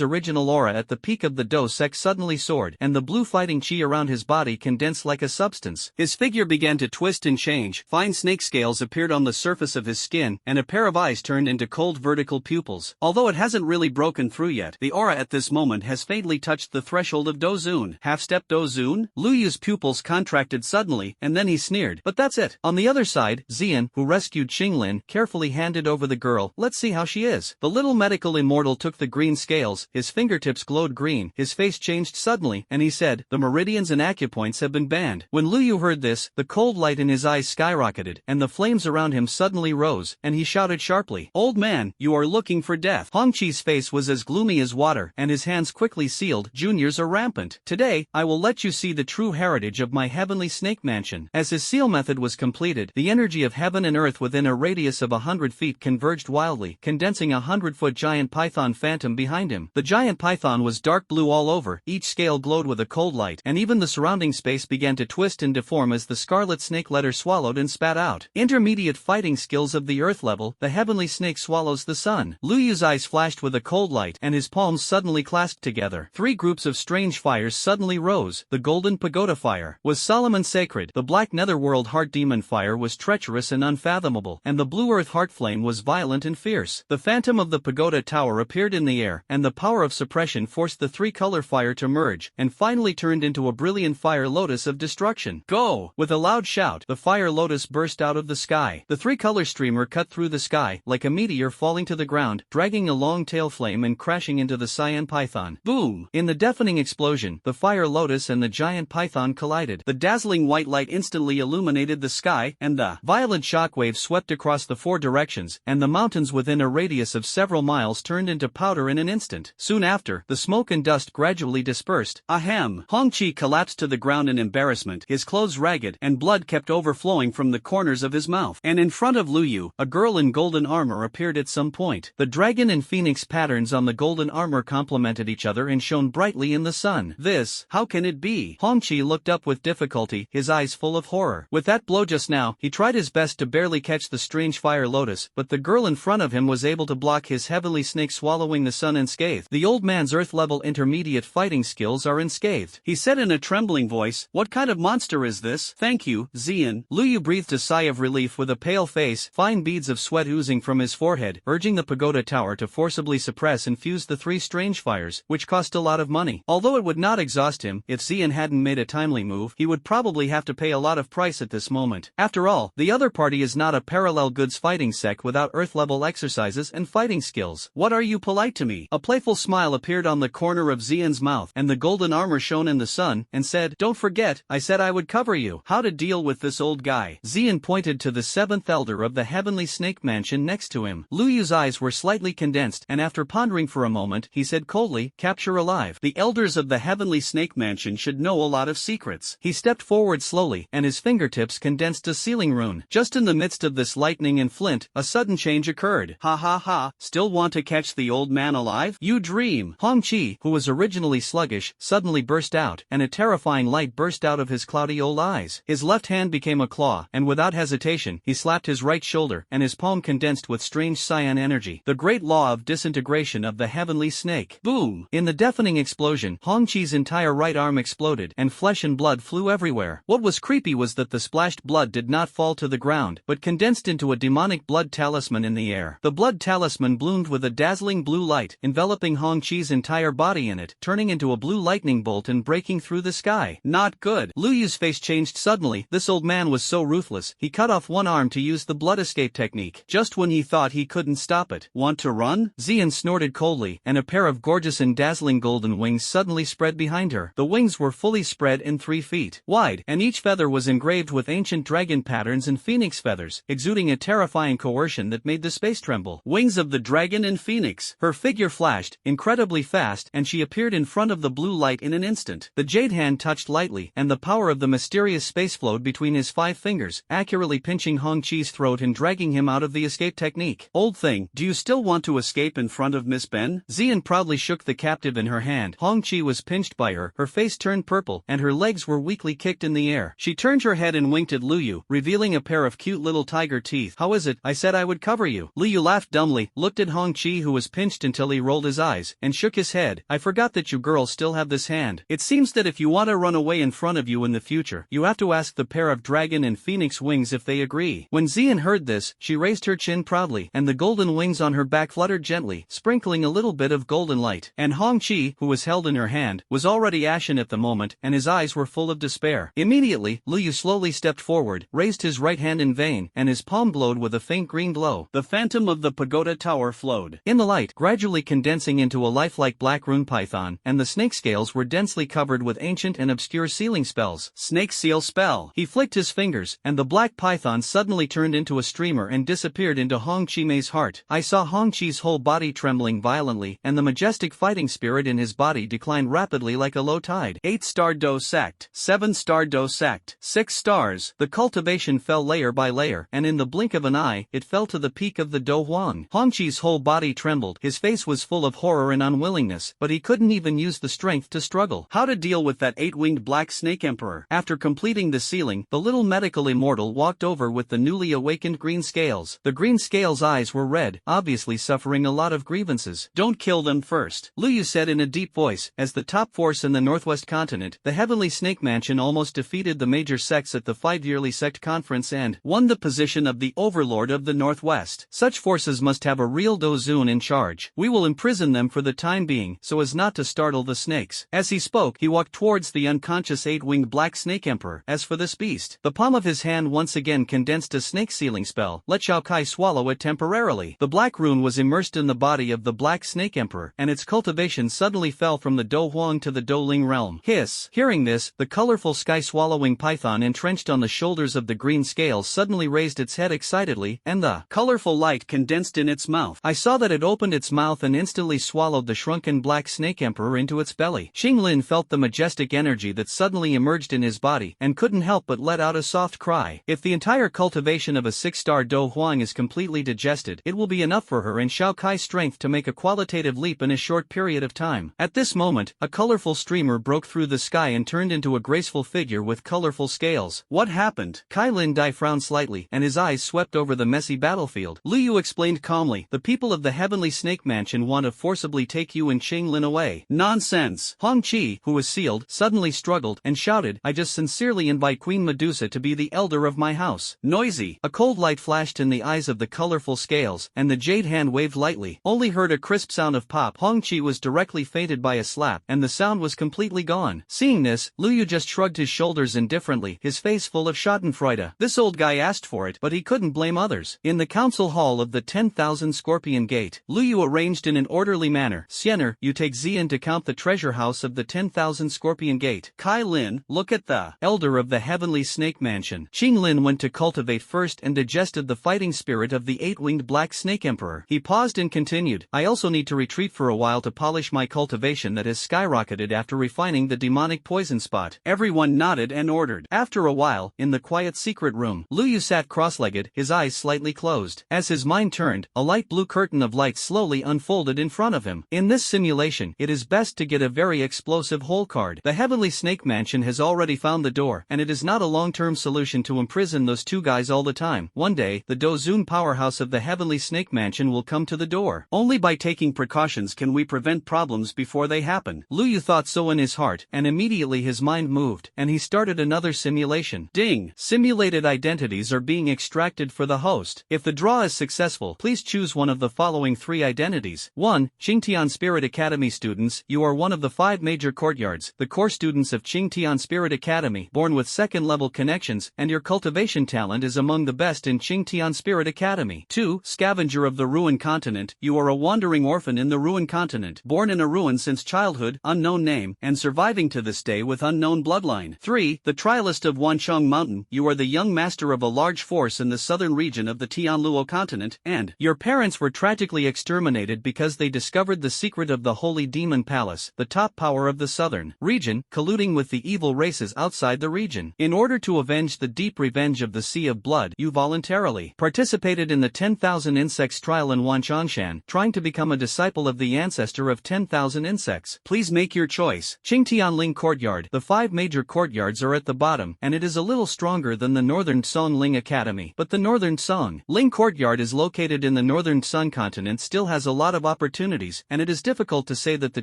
original aura at the peak peak of the dosek suddenly soared, and the blue fighting chi around his body condensed like a substance. His figure began to twist and change, fine snake scales appeared on the surface of his skin, and a pair of eyes turned into cold vertical pupils. Although it hasn't really broken through yet, the aura at this moment has faintly touched the threshold of Dozun. Half-step Dozun? Lu Yu's pupils contracted suddenly, and then he sneered. But that's it. On the other side, Xian, who rescued Qinglin, carefully handed over the girl. Let's see how she is. The little medical immortal took the green scales, his fingertips glowed green, his face changed suddenly, and he said, the meridians and acupoints have been banned. When Lu Yu heard this, the cold light in his eyes skyrocketed, and the flames around him suddenly rose, and he shouted sharply, "Old man, you are looking for death." Hongqi's face was as gloomy as water, and his hands quickly sealed, "Juniors are rampant. Today, I will let you see the true heritage of my heavenly snake mansion." As his seal method was completed, the energy of heaven and earth within a radius of 100 feet converged wildly, condensing a 100-foot giant python phantom behind him. The giant python was dark blue all over, each scale glowed with a cold light, and even the surrounding space began to twist and deform as the scarlet snake letter swallowed and spat out. Intermediate fighting skills of the earth level, the heavenly snake swallows the sun. Lu Yu's eyes flashed with a cold light, and his palms suddenly clasped together. Three groups of strange fires suddenly rose. The golden pagoda fire was solemn and sacred, the black netherworld heart demon fire was treacherous and unfathomable, and the blue earth heart flame was violent and fierce. The phantom of the pagoda tower appeared in the air, and the power of suppression forced the three-color fire to merge, and finally turned into a brilliant fire lotus of destruction. Go! With a loud shout, the fire lotus burst out of the sky. The three-color streamer cut through the sky, like a meteor falling to the ground, dragging a long tail flame and crashing into the cyan python. Boom! In the deafening explosion, the fire lotus and the giant python collided. The dazzling white light instantly illuminated the sky, and the violent shockwaves swept across the four directions, and the mountains within a radius of several miles turned into powder in an instant. Soon after, the smoke and dust gradually dispersed. Ahem! Hongqi collapsed to the ground in embarrassment, his clothes ragged, and blood kept overflowing from the corners of his mouth. And in front of Lu Yu, a girl in golden armor appeared at some point. The dragon and phoenix patterns on the golden armor complemented each other and shone brightly in the sun. This, how can it be? Hongqi looked up with difficulty, his eyes full of horror. With that blow just now, he tried his best to barely catch the strange fire lotus, but the girl in front of him was able to block his heavenly snake swallowing the sun unscathed. The old man's earth-level intermediate fighting skills are unscathed. He said in a trembling voice, "What kind of monster is this?" "Thank you, Xian." Lu Yu breathed a sigh of relief with a pale face, fine beads of sweat oozing from his forehead, urging the pagoda tower to forcibly suppress and fuse the three strange fires, which cost a lot of money. Although it would not exhaust him, if Xian hadn't made a timely move, he would probably have to pay a lot of price at this moment. After all, the other party is not a parallel goods fighting sect without earth-level exercises and fighting skills. "What are you polite to me?" A playful smile appeared on the corner of Xian's mouth, and the golden armor shone in the sun, and said, "Don't forget, I said I would cover you." How to deal with this old guy? Xian pointed to the seventh elder of the heavenly snake mansion next to him. Lu Yu's eyes were slightly condensed, and after pondering for a moment, he said coldly, "Capture alive. The elders of the heavenly snake mansion should know a lot of secrets." He stepped forward slowly, and his fingertips condensed a sealing rune. Just in the midst of this lightning and flint, a sudden change occurred. "Ha ha ha, still want to catch the old man alive? You dream." Hongqi, who was originally sluggish, suddenly burst out, and a terrifying light burst out of his cloudy old eyes. His left hand became a claw, and without hesitation, he slapped his right shoulder, and his palm condensed with strange cyan energy. The great law of disintegration of the heavenly snake. Boom! In the deafening explosion, Hongqi's entire right arm exploded, and flesh and blood flew everywhere. What was creepy was that the splashed blood did not fall to the ground, but condensed into a demonic blood talisman in the air. The blood talisman bloomed with a dazzling blue light, enveloping Hongqi's entire body in it, turning into a blue lightning bolt and breaking through the sky. Not good. Lu Yu's face changed suddenly. This old man was so ruthless, he cut off one arm to use the blood escape technique, just when he thought he couldn't stop it. "Want to run?" Xian snorted coldly, and a pair of gorgeous and dazzling golden wings suddenly spread behind her. The wings were fully spread and 3 feet wide, and each feather was engraved with ancient dragon patterns and phoenix feathers, exuding a terrifying coercion that made the space tremble. Wings of the dragon and phoenix. Her figure flashed, incredibly fast, and she appeared in front of the blue light in an instant. The jade hand touched lightly, and the power of the mysterious space flowed between his 5 fingers, accurately pinching Hongqi's throat and dragging him out of the escape technique. "Old thing, do you still want to escape in front of Miss Ben?" Xian proudly shook the captive in her hand. Hongqi was pinched by her face turned purple, and her legs were weakly kicked in the air. She turned her head and winked at Lu Yu, revealing a pair of cute little tiger teeth. "How is it? I said I would cover you." Lu Yu laughed dumbly, looked at Hongqi who was pinched until he rolled his eyes, and shook his head. said, I forgot that you girls still have this hand. It seems that if you want to run away in front of you in the future, you have to ask the pair of dragon and phoenix wings if they agree. When Xian heard this, she raised her chin proudly, and the golden wings on her back fluttered gently, sprinkling a little bit of golden light. And Hong Chi, who was held in her hand, was already ashen at the moment, and his eyes were full of despair. Immediately, Lu Yu slowly stepped forward, raised his right hand in vain, and his palm glowed with a faint green glow. The phantom of the pagoda tower flowed in the light, gradually condensing into a lifelike black rune python, and the snake scales were densely covered with ancient and obscure sealing spells. Snake seal spell. He flicked his fingers, and the black python suddenly turned into a streamer and disappeared into Hong Chi-mei's heart. I saw Hong Chi's whole body trembling violently, and the majestic fighting spirit in his body declined rapidly like a low tide. 8-star Do sect. 7-star Do sect. 6 stars. The cultivation fell layer by layer, and in the blink of an eye, it fell to the peak of the Do Huang. Hong Chi's whole body trembled, his face was full of horror and unwillingness, but he couldn't even use the strength to struggle. How to deal with that 8-winged black snake emperor? After completing the sealing, the little medical immortal walked over with the newly awakened green scales. The green scales' eyes were red, obviously suffering a lot of grievances. Don't kill them first, Lu Yu said in a deep voice. As the top force in the Northwest continent, the Heavenly Snake Mansion almost defeated the major sects at the 5-yearly sect conference and won the position of the overlord of the Northwest. Such forces must have a real Dozun in charge. We will imprison them for the time being, so as not to startle the snakes. As he spoke, he walked towards the unconscious 8-winged black snake emperor. As for this beast, the palm of his hand once again condensed a snake sealing spell. Let Shao Kai swallow it temporarily. The black rune was immersed in the body of the black snake emperor, and its cultivation suddenly fell from the Do Huang to the Do Ling realm. Hiss! Hearing this, the colorful sky-swallowing python entrenched on the shoulders of the green scales suddenly raised its head excitedly, and the colorful light condensed in its mouth. I saw that it opened its mouth and instantly swallowed the shrunken black snake emperor into its belly. Xing Lin felt the majestic energy that suddenly emerged in his body, and couldn't help but let out a soft cry. If the entire cultivation of a 6-star Do Huang is completely digested, it will be enough for her and Shao Kai's strength to make a qualitative leap in a short period of time. At this moment, a colorful streamer broke through the sky and turned into a graceful figure with colorful scales. What happened? Kai Lin Dai frowned slightly, and his eyes swept over the messy battlefield. Lu Yu explained calmly, the people of the Heavenly Snake Mansion want to forcibly take you and Xing Lin away. Nonsense! Hong Chi, who was sealed, suddenly struggled and shouted, I just sincerely invite Queen Medusa to be the elder of my house. Noisy! A cold light flashed in the eyes of the colorful scales, and the jade hand waved lightly. Only heard a crisp sound of pop. Hong Chi was directly fated by a slap, and the sound was completely gone. Seeing this, Lu Yu just shrugged his shoulders indifferently, his face full of schadenfreude. This old guy asked for it, but he couldn't blame others. In the council hall of the 10,000 Scorpion Gate, Lu Yu arranged in an orderly manner. Xiener, you take Xian to count the treasure house of the 10,000 Scorpion Gate. Kai Lin, look at the elder of the Heavenly Snake Mansion. Xing Lin went to cultivate first and digested the fighting spirit of the 8-winged black snake emperor. He paused and continued, I also need to retreat for a while to polish my cultivation that has skyrocketed after refining the demonic poison spot. Everyone nodded and ordered. After a while, in the quiet secret room, Lu Yu sat cross-legged, his eyes slightly closed. As his mind turned, a light blue curtain of light slowly unfolded in front of him. In this simulation, it is best to get a very explosive hole card. The Heavenly Snake Mansion has already found the door, and it is not a long-term solution to imprison those two guys all the time. One day, the Dozun powerhouse of the Heavenly Snake Mansion will come to the door. Only by taking precautions can we prevent problems before they happen. Lu Yu thought so in his heart, and immediately his mind moved, and he started another simulation. Ding! Simulated identities are being extracted for the host. If the draw is successful, please choose one of the following 3 identities. 1. Qingtian Spirit Academy students, you are one of the 5 major courtyards, the core students of Qingtian Spirit Academy, born with second-level connections, and your cultivation talent is among the best in Qingtian Spirit Academy. 2. Scavenger of the Ruin Continent, you are a wandering orphan in the Ruin Continent, born in a ruin since childhood, unknown name, and surviving to this day with unknown bloodline. 3. The Trialist of Wanchong Mountain, you are the young master of a large force in the southern region of the Tianluo continent, and your parents were tragically exterminated because they discovered the secret of the Holy Demon Palace, the top power of the southern region, colluding with the evil races outside the region. In order to avenge the deep revenge of the Sea of Blood, you voluntarily participated in the 10,000 Insects trial in Wanchongshan, trying to become a disciple of the ancestor of 10,000 insects. Please make your choice. Qingtianling Courtyard. The 5 major courtyards are at the bottom, and it is a little stronger than the Northern Song Ling Academy. But the Northern Song Ling Courtyard is located in the Northern Sun continent, still has a lot of opportunities, and it is difficult to to say that the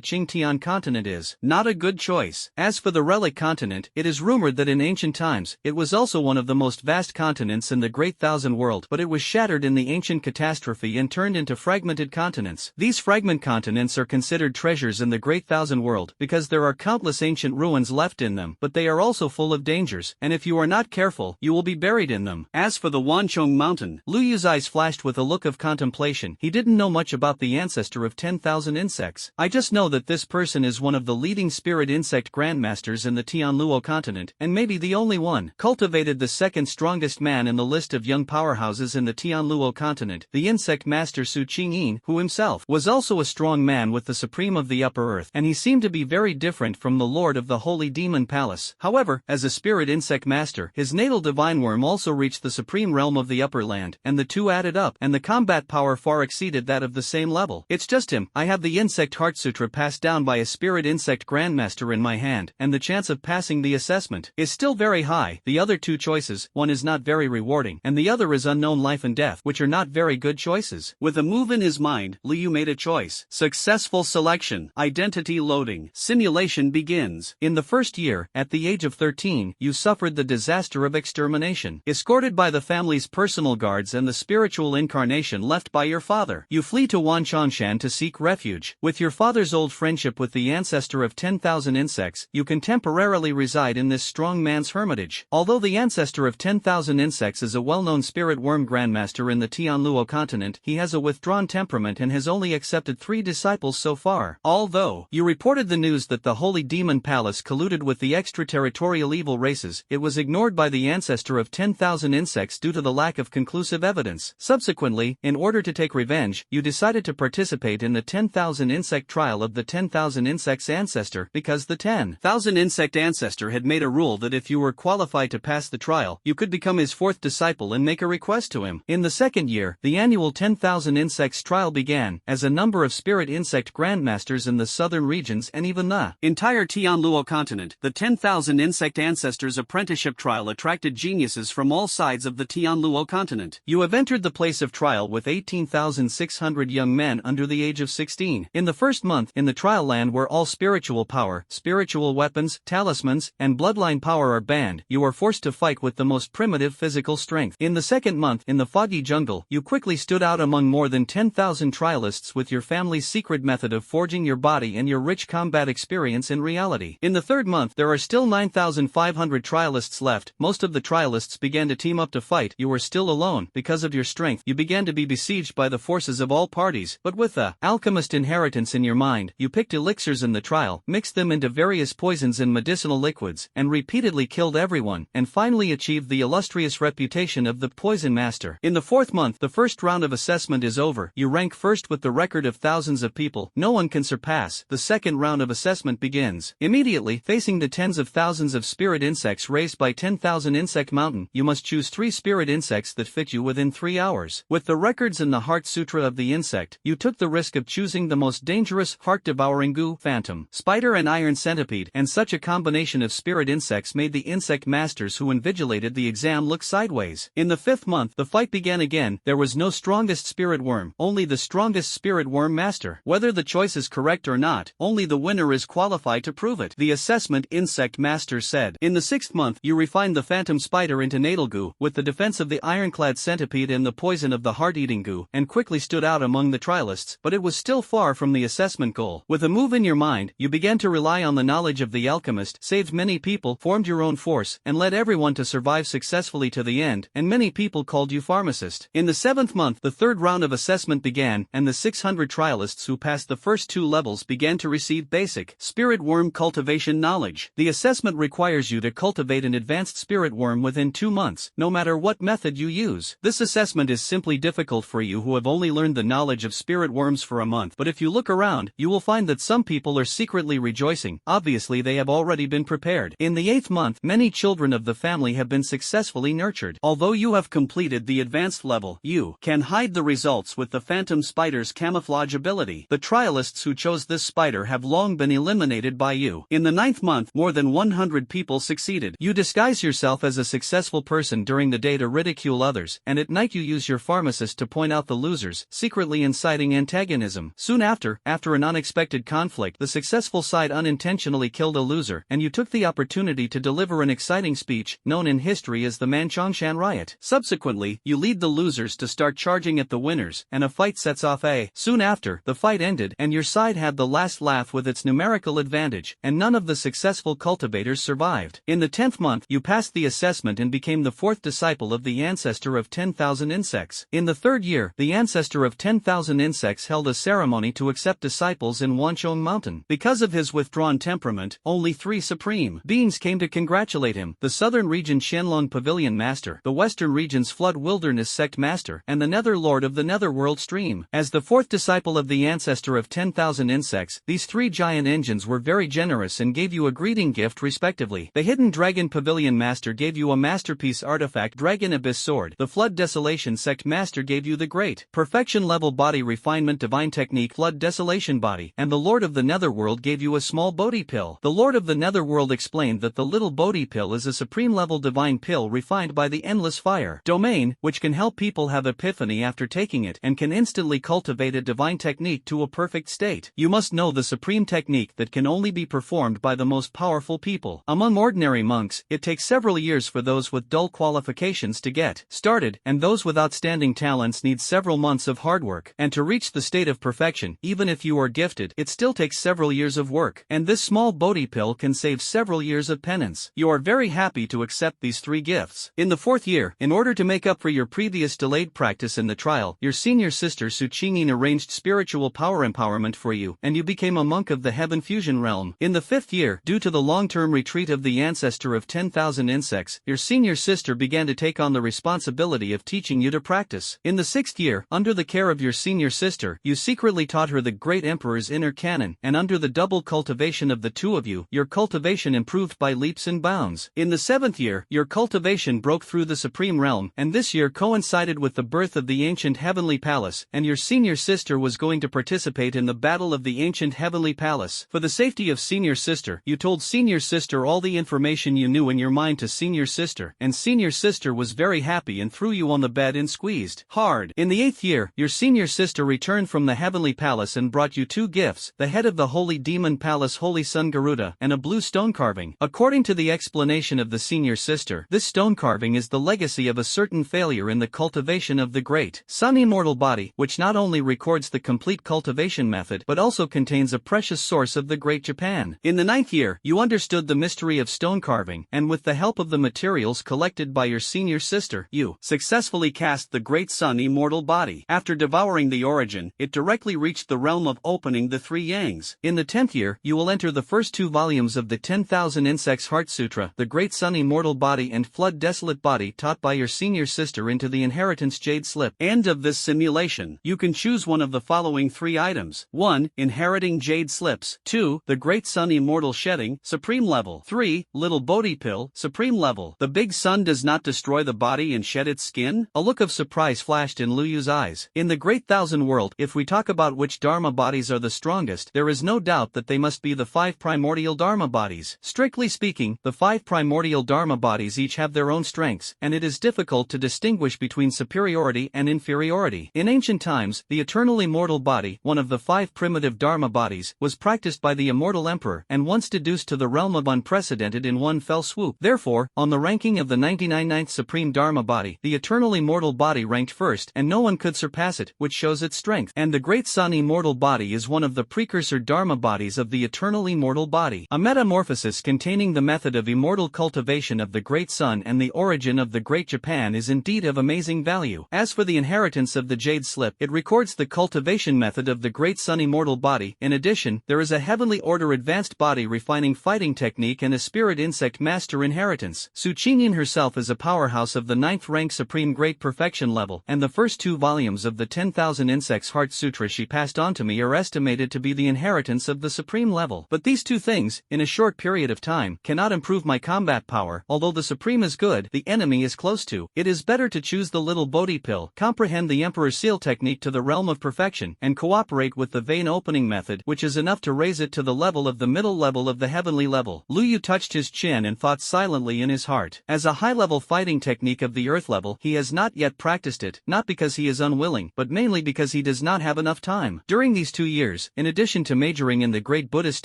Qingtian continent is not a good choice. As for the relic continent, it is rumored that in ancient times, it was also one of the most vast continents in the Great Thousand World, but it was shattered in the ancient catastrophe and turned into fragmented continents. These fragment continents are considered treasures in the Great Thousand World because there are countless ancient ruins left in them, but they are also full of dangers, and if you are not careful, you will be buried in them. As for the Wanchong Mountain, Lu Yu's eyes flashed with a look of contemplation. He didn't know much about the ancestor of 10,000 insects. I just know that this person is one of the leading spirit insect grandmasters in the Tianluo continent, and maybe the only one. Cultivated the second strongest man in the list of young powerhouses in the Tianluo continent, the insect master Su Qingyin, who himself was also a strong man with the supreme of the upper earth, and he seemed to be very different from the lord of the holy demon palace. However, as a spirit insect master, his natal divine worm also reached the supreme realm of the upper land, and the two added up, and the combat power far exceeded that of the same level. It's just him. I have the Insect Heart Sutra passed down by a spirit insect grandmaster in my hand, and the chance of passing the assessment is still very high. The other two choices, one is not very rewarding, and the other is unknown life and death, which are not very good choices. With a move in his mind, Liu made a choice. Successful selection. Identity loading. Simulation begins. In the first year, at the age of 13, you suffered the disaster of extermination. Escorted by the family's personal guards and the spiritual incarnation left by your father, you flee to Wanchangshan to seek refuge. With your father's old friendship with the ancestor of 10,000 insects, you can temporarily reside in this strong man's hermitage. Although the ancestor of 10,000 insects is a well-known spirit worm grandmaster in the Tianluo continent, he has a withdrawn temperament and has only accepted 3 disciples so far. Although you reported the news that the Holy Demon Palace colluded with the extraterritorial evil races, it was ignored by the ancestor of 10,000 insects due to the lack of conclusive evidence. Subsequently, in order to take revenge, you decided to participate in the 10,000 insect trial of the 10,000 insects ancestor because the 10,000 insect ancestor had made a rule that if you were qualified to pass the trial, you could become his 4th disciple and make a request to him. In the second year, the annual 10,000 insects trial began, as a number of spirit insect grandmasters in the southern regions and even the entire Tianluo continent, the 10,000 insect ancestors apprenticeship trial attracted geniuses from all sides of the Tianluo continent. You have entered the place of trial with 18,600 young men under the age of 16. In the first month, in the trial land where all spiritual power, spiritual weapons, talismans, and bloodline power are banned, you are forced to fight with the most primitive physical strength. In the second month, in the foggy jungle, you quickly stood out among more than 10,000 trialists with your family's secret method of forging your body and your rich combat experience in reality. In the third month, there are still 9,500 trialists left. Most of the trialists began to team up to fight. You were still alone. Because of your strength, you began to be besieged by the forces of all parties, but with the alchemist inheritance in your mind, you picked elixirs in the trial, mixed them into various poisons and medicinal liquids, and repeatedly killed everyone, and finally achieved the illustrious reputation of the poison master. In the fourth month, the first round of assessment is over. You rank first with the record of thousands of people no one can surpass. The second round of assessment begins. Immediately, facing the tens of thousands of spirit insects raised by 10,000 Insect Mountain, you must choose 3 spirit insects that fit you within 3 hours. With the records in the Heart Sutra of the insect, you took the risk of choosing the most dangerous, heart-devouring goo, phantom, spider and iron centipede, and such a combination of spirit insects made the insect masters who invigilated the exam look sideways. In the 5th month, the fight began again. There was no strongest spirit worm, only the strongest spirit worm master. Whether the choice is correct or not, only the winner is qualified to prove it, the assessment insect master said. In the 6th month, you refined the phantom spider into natal goo, with the defense of the ironclad centipede and the poison of the heart-eating goo, and quickly stood out among the trialists, but it was still far from the assessment goal. With a move in your mind, you began to rely on the knowledge of the alchemist, saved many people, formed your own force, and led everyone to survive successfully to the end, and many people called you pharmacist. In the 7th month, the third round of assessment began, and the 600 trialists who passed the first 2 levels began to receive basic spirit worm cultivation knowledge. The assessment requires you to cultivate an advanced spirit worm within 2 months, no matter what method you use. This assessment is simply difficult for you who have only learned the knowledge of spirit worms for a month, but if you look around, you will find that some people are secretly rejoicing. Obviously they have already been prepared. In the 8th month, many children of the family have been successfully nurtured. Although you have completed the advanced level, you can hide the results with the phantom spider's camouflage ability. The trialists who chose this spider have long been eliminated by you. In the 9th month, more than 100 people succeeded. You disguise yourself as a successful person during the day to ridicule others, and at night you use your pharmacist to point out the losers, secretly inciting antagonism. Soon after after an unexpected conflict, the successful side unintentionally killed a loser, and you took the opportunity to deliver an exciting speech, known in history as the Manchongshan riot. Subsequently, you lead the losers to start charging at the winners, and a fight sets off. Soon after, the fight ended, and your side had the last laugh with its numerical advantage, and none of the successful cultivators survived. In the 10th month, you passed the assessment and became the 4th disciple of the ancestor of 10,000 insects. In the 3rd year, the ancestor of 10,000 insects held a ceremony to accept disciples in Wanchong Mountain. Because of his withdrawn temperament, only 3 supreme beings came to congratulate him: the southern region Shenlong Pavilion Master, the western region's Flood Wilderness Sect Master, and the Nether Lord of the Netherworld Stream. As the 4th disciple of the ancestor of 10,000 insects, these 3 giant engines were very generous and gave you a greeting gift respectively. The Hidden Dragon Pavilion Master gave you a masterpiece artifact Dragon Abyss Sword, the Flood Desolation Sect Master gave you the Great Perfection Level Body Refinement Divine Technique Flood Desolation Body, and the Lord of the Netherworld gave you a small Bodhi Pill. The Lord of the Netherworld explained that the little Bodhi Pill is a supreme level divine pill refined by the Endless Fire domain, which can help people have epiphany after taking it and can instantly cultivate a divine technique to a perfect state. You must know the supreme technique that can only be performed by the most powerful people. Among ordinary monks, it takes several years for those with dull qualifications to get started, and those with outstanding talents need several months of hard work. And to reach the state of perfection, even if you are gifted, it still takes several years of work, and this small Bodhi Pill can save several years of penance. You are very happy to accept these 3 gifts. In the 4th year, in order to make up for your previous delayed practice in the trial, your senior sister Su Qingyin arranged spiritual power empowerment for you, and you became a monk of the Heaven Fusion realm. In the 5th year, due to the long-term retreat of the ancestor of 10,000 insects, your senior sister began to take on the responsibility of teaching you to practice. In the 6th year, under the care of your senior sister, you secretly taught her the Great Emperor's inner canon, and under the double cultivation of the 2 of you, your cultivation improved by leaps and bounds. In the 7th year, your cultivation broke through the supreme realm, and this year coincided with the birth of the ancient heavenly palace, and your senior sister was going to participate in the battle of the ancient heavenly palace. For the safety of senior sister, you told senior sister all the information you knew in your mind to senior sister, and senior sister was very happy and threw you on the bed and squeezed hard. In the 8th year, your senior sister returned from the heavenly palace and brought you 2 gifts: the head of the holy demon palace Holy Sun Garuda, and a blue stone carving. According to the explanation of the senior sister, this stone carving is the legacy of a certain failure in the cultivation of the Great Sun Immortal Body, which not only records the complete cultivation method but also contains a precious source of the Great Japan. In the 9th year, you understood the mystery of stone carving, and with the help of the materials collected by your senior sister, you successfully cast the Great Sun Immortal Body. After devouring the origin, it directly reached the realm of opening the 3 yangs. In the 10th year, you will enter the first 2 volumes of the 10,000 Insects Heart Sutra, the Great Sun Immortal Body and Flood Desolate Body taught by your senior sister into the Inheritance Jade Slip. End of this simulation. You can choose one of the following 3 items. 1. Inheriting Jade Slips. 2. The Great Sun Immortal Shedding, Supreme Level. 3. Little Bodhi Pill, Supreme Level. The big sun does not destroy the body and shed its skin? A look of surprise flashed in Luyu's eyes. In the Great Thousand World, if we talk about which Dharma bodies are the strongest, there is no doubt that they must be the 5 primordial Dharma bodies. Strictly speaking, the 5 primordial Dharma bodies each have their own strengths, and it is difficult to distinguish between superiority and inferiority. In ancient times, the eternal immortal body, one of the 5 primitive Dharma bodies, was practiced by the immortal emperor and once deduced to the realm of unprecedented in one fell swoop. Therefore, on the ranking of the 99th supreme Dharma body, the eternal immortal body ranked first, and no one could surpass it, which shows its strength. And the Great Sun Immortal Body is one of the precursor Dharma bodies of the eternal immortal body. A metamorphosis containing the method of immortal cultivation of the Great Sun and the origin of the Great Japan is indeed of amazing value. As for the inheritance of the Jade Slip, it records the cultivation method of the Great Sun Immortal Body. In addition, there is a Heavenly Order Advanced Body refining fighting technique and a Spirit Insect Master inheritance. Su Qingyin herself is a powerhouse of the 9th rank Supreme Great Perfection level, and the first 2 volumes of the 10,000 Insects Heart Sutra she passed on to me are estimated to be the inheritance of the Supreme level. But these 2 things, in a short period of time, cannot improve my combat power. Although the Supreme is good, the enemy is close to. It is better to choose the little Bodhi Pill, comprehend the Emperor's Seal technique to the realm of perfection, and cooperate with the vein opening method, which is enough to raise it to the level of the middle level of the heavenly level. Luyu touched his chin and thought silently in his heart. As a high-level fighting technique of the earth level, he has not yet practiced it, not because he is unwilling, but mainly because he does not have enough time. During these these 2 years, in addition to majoring in the great Buddhist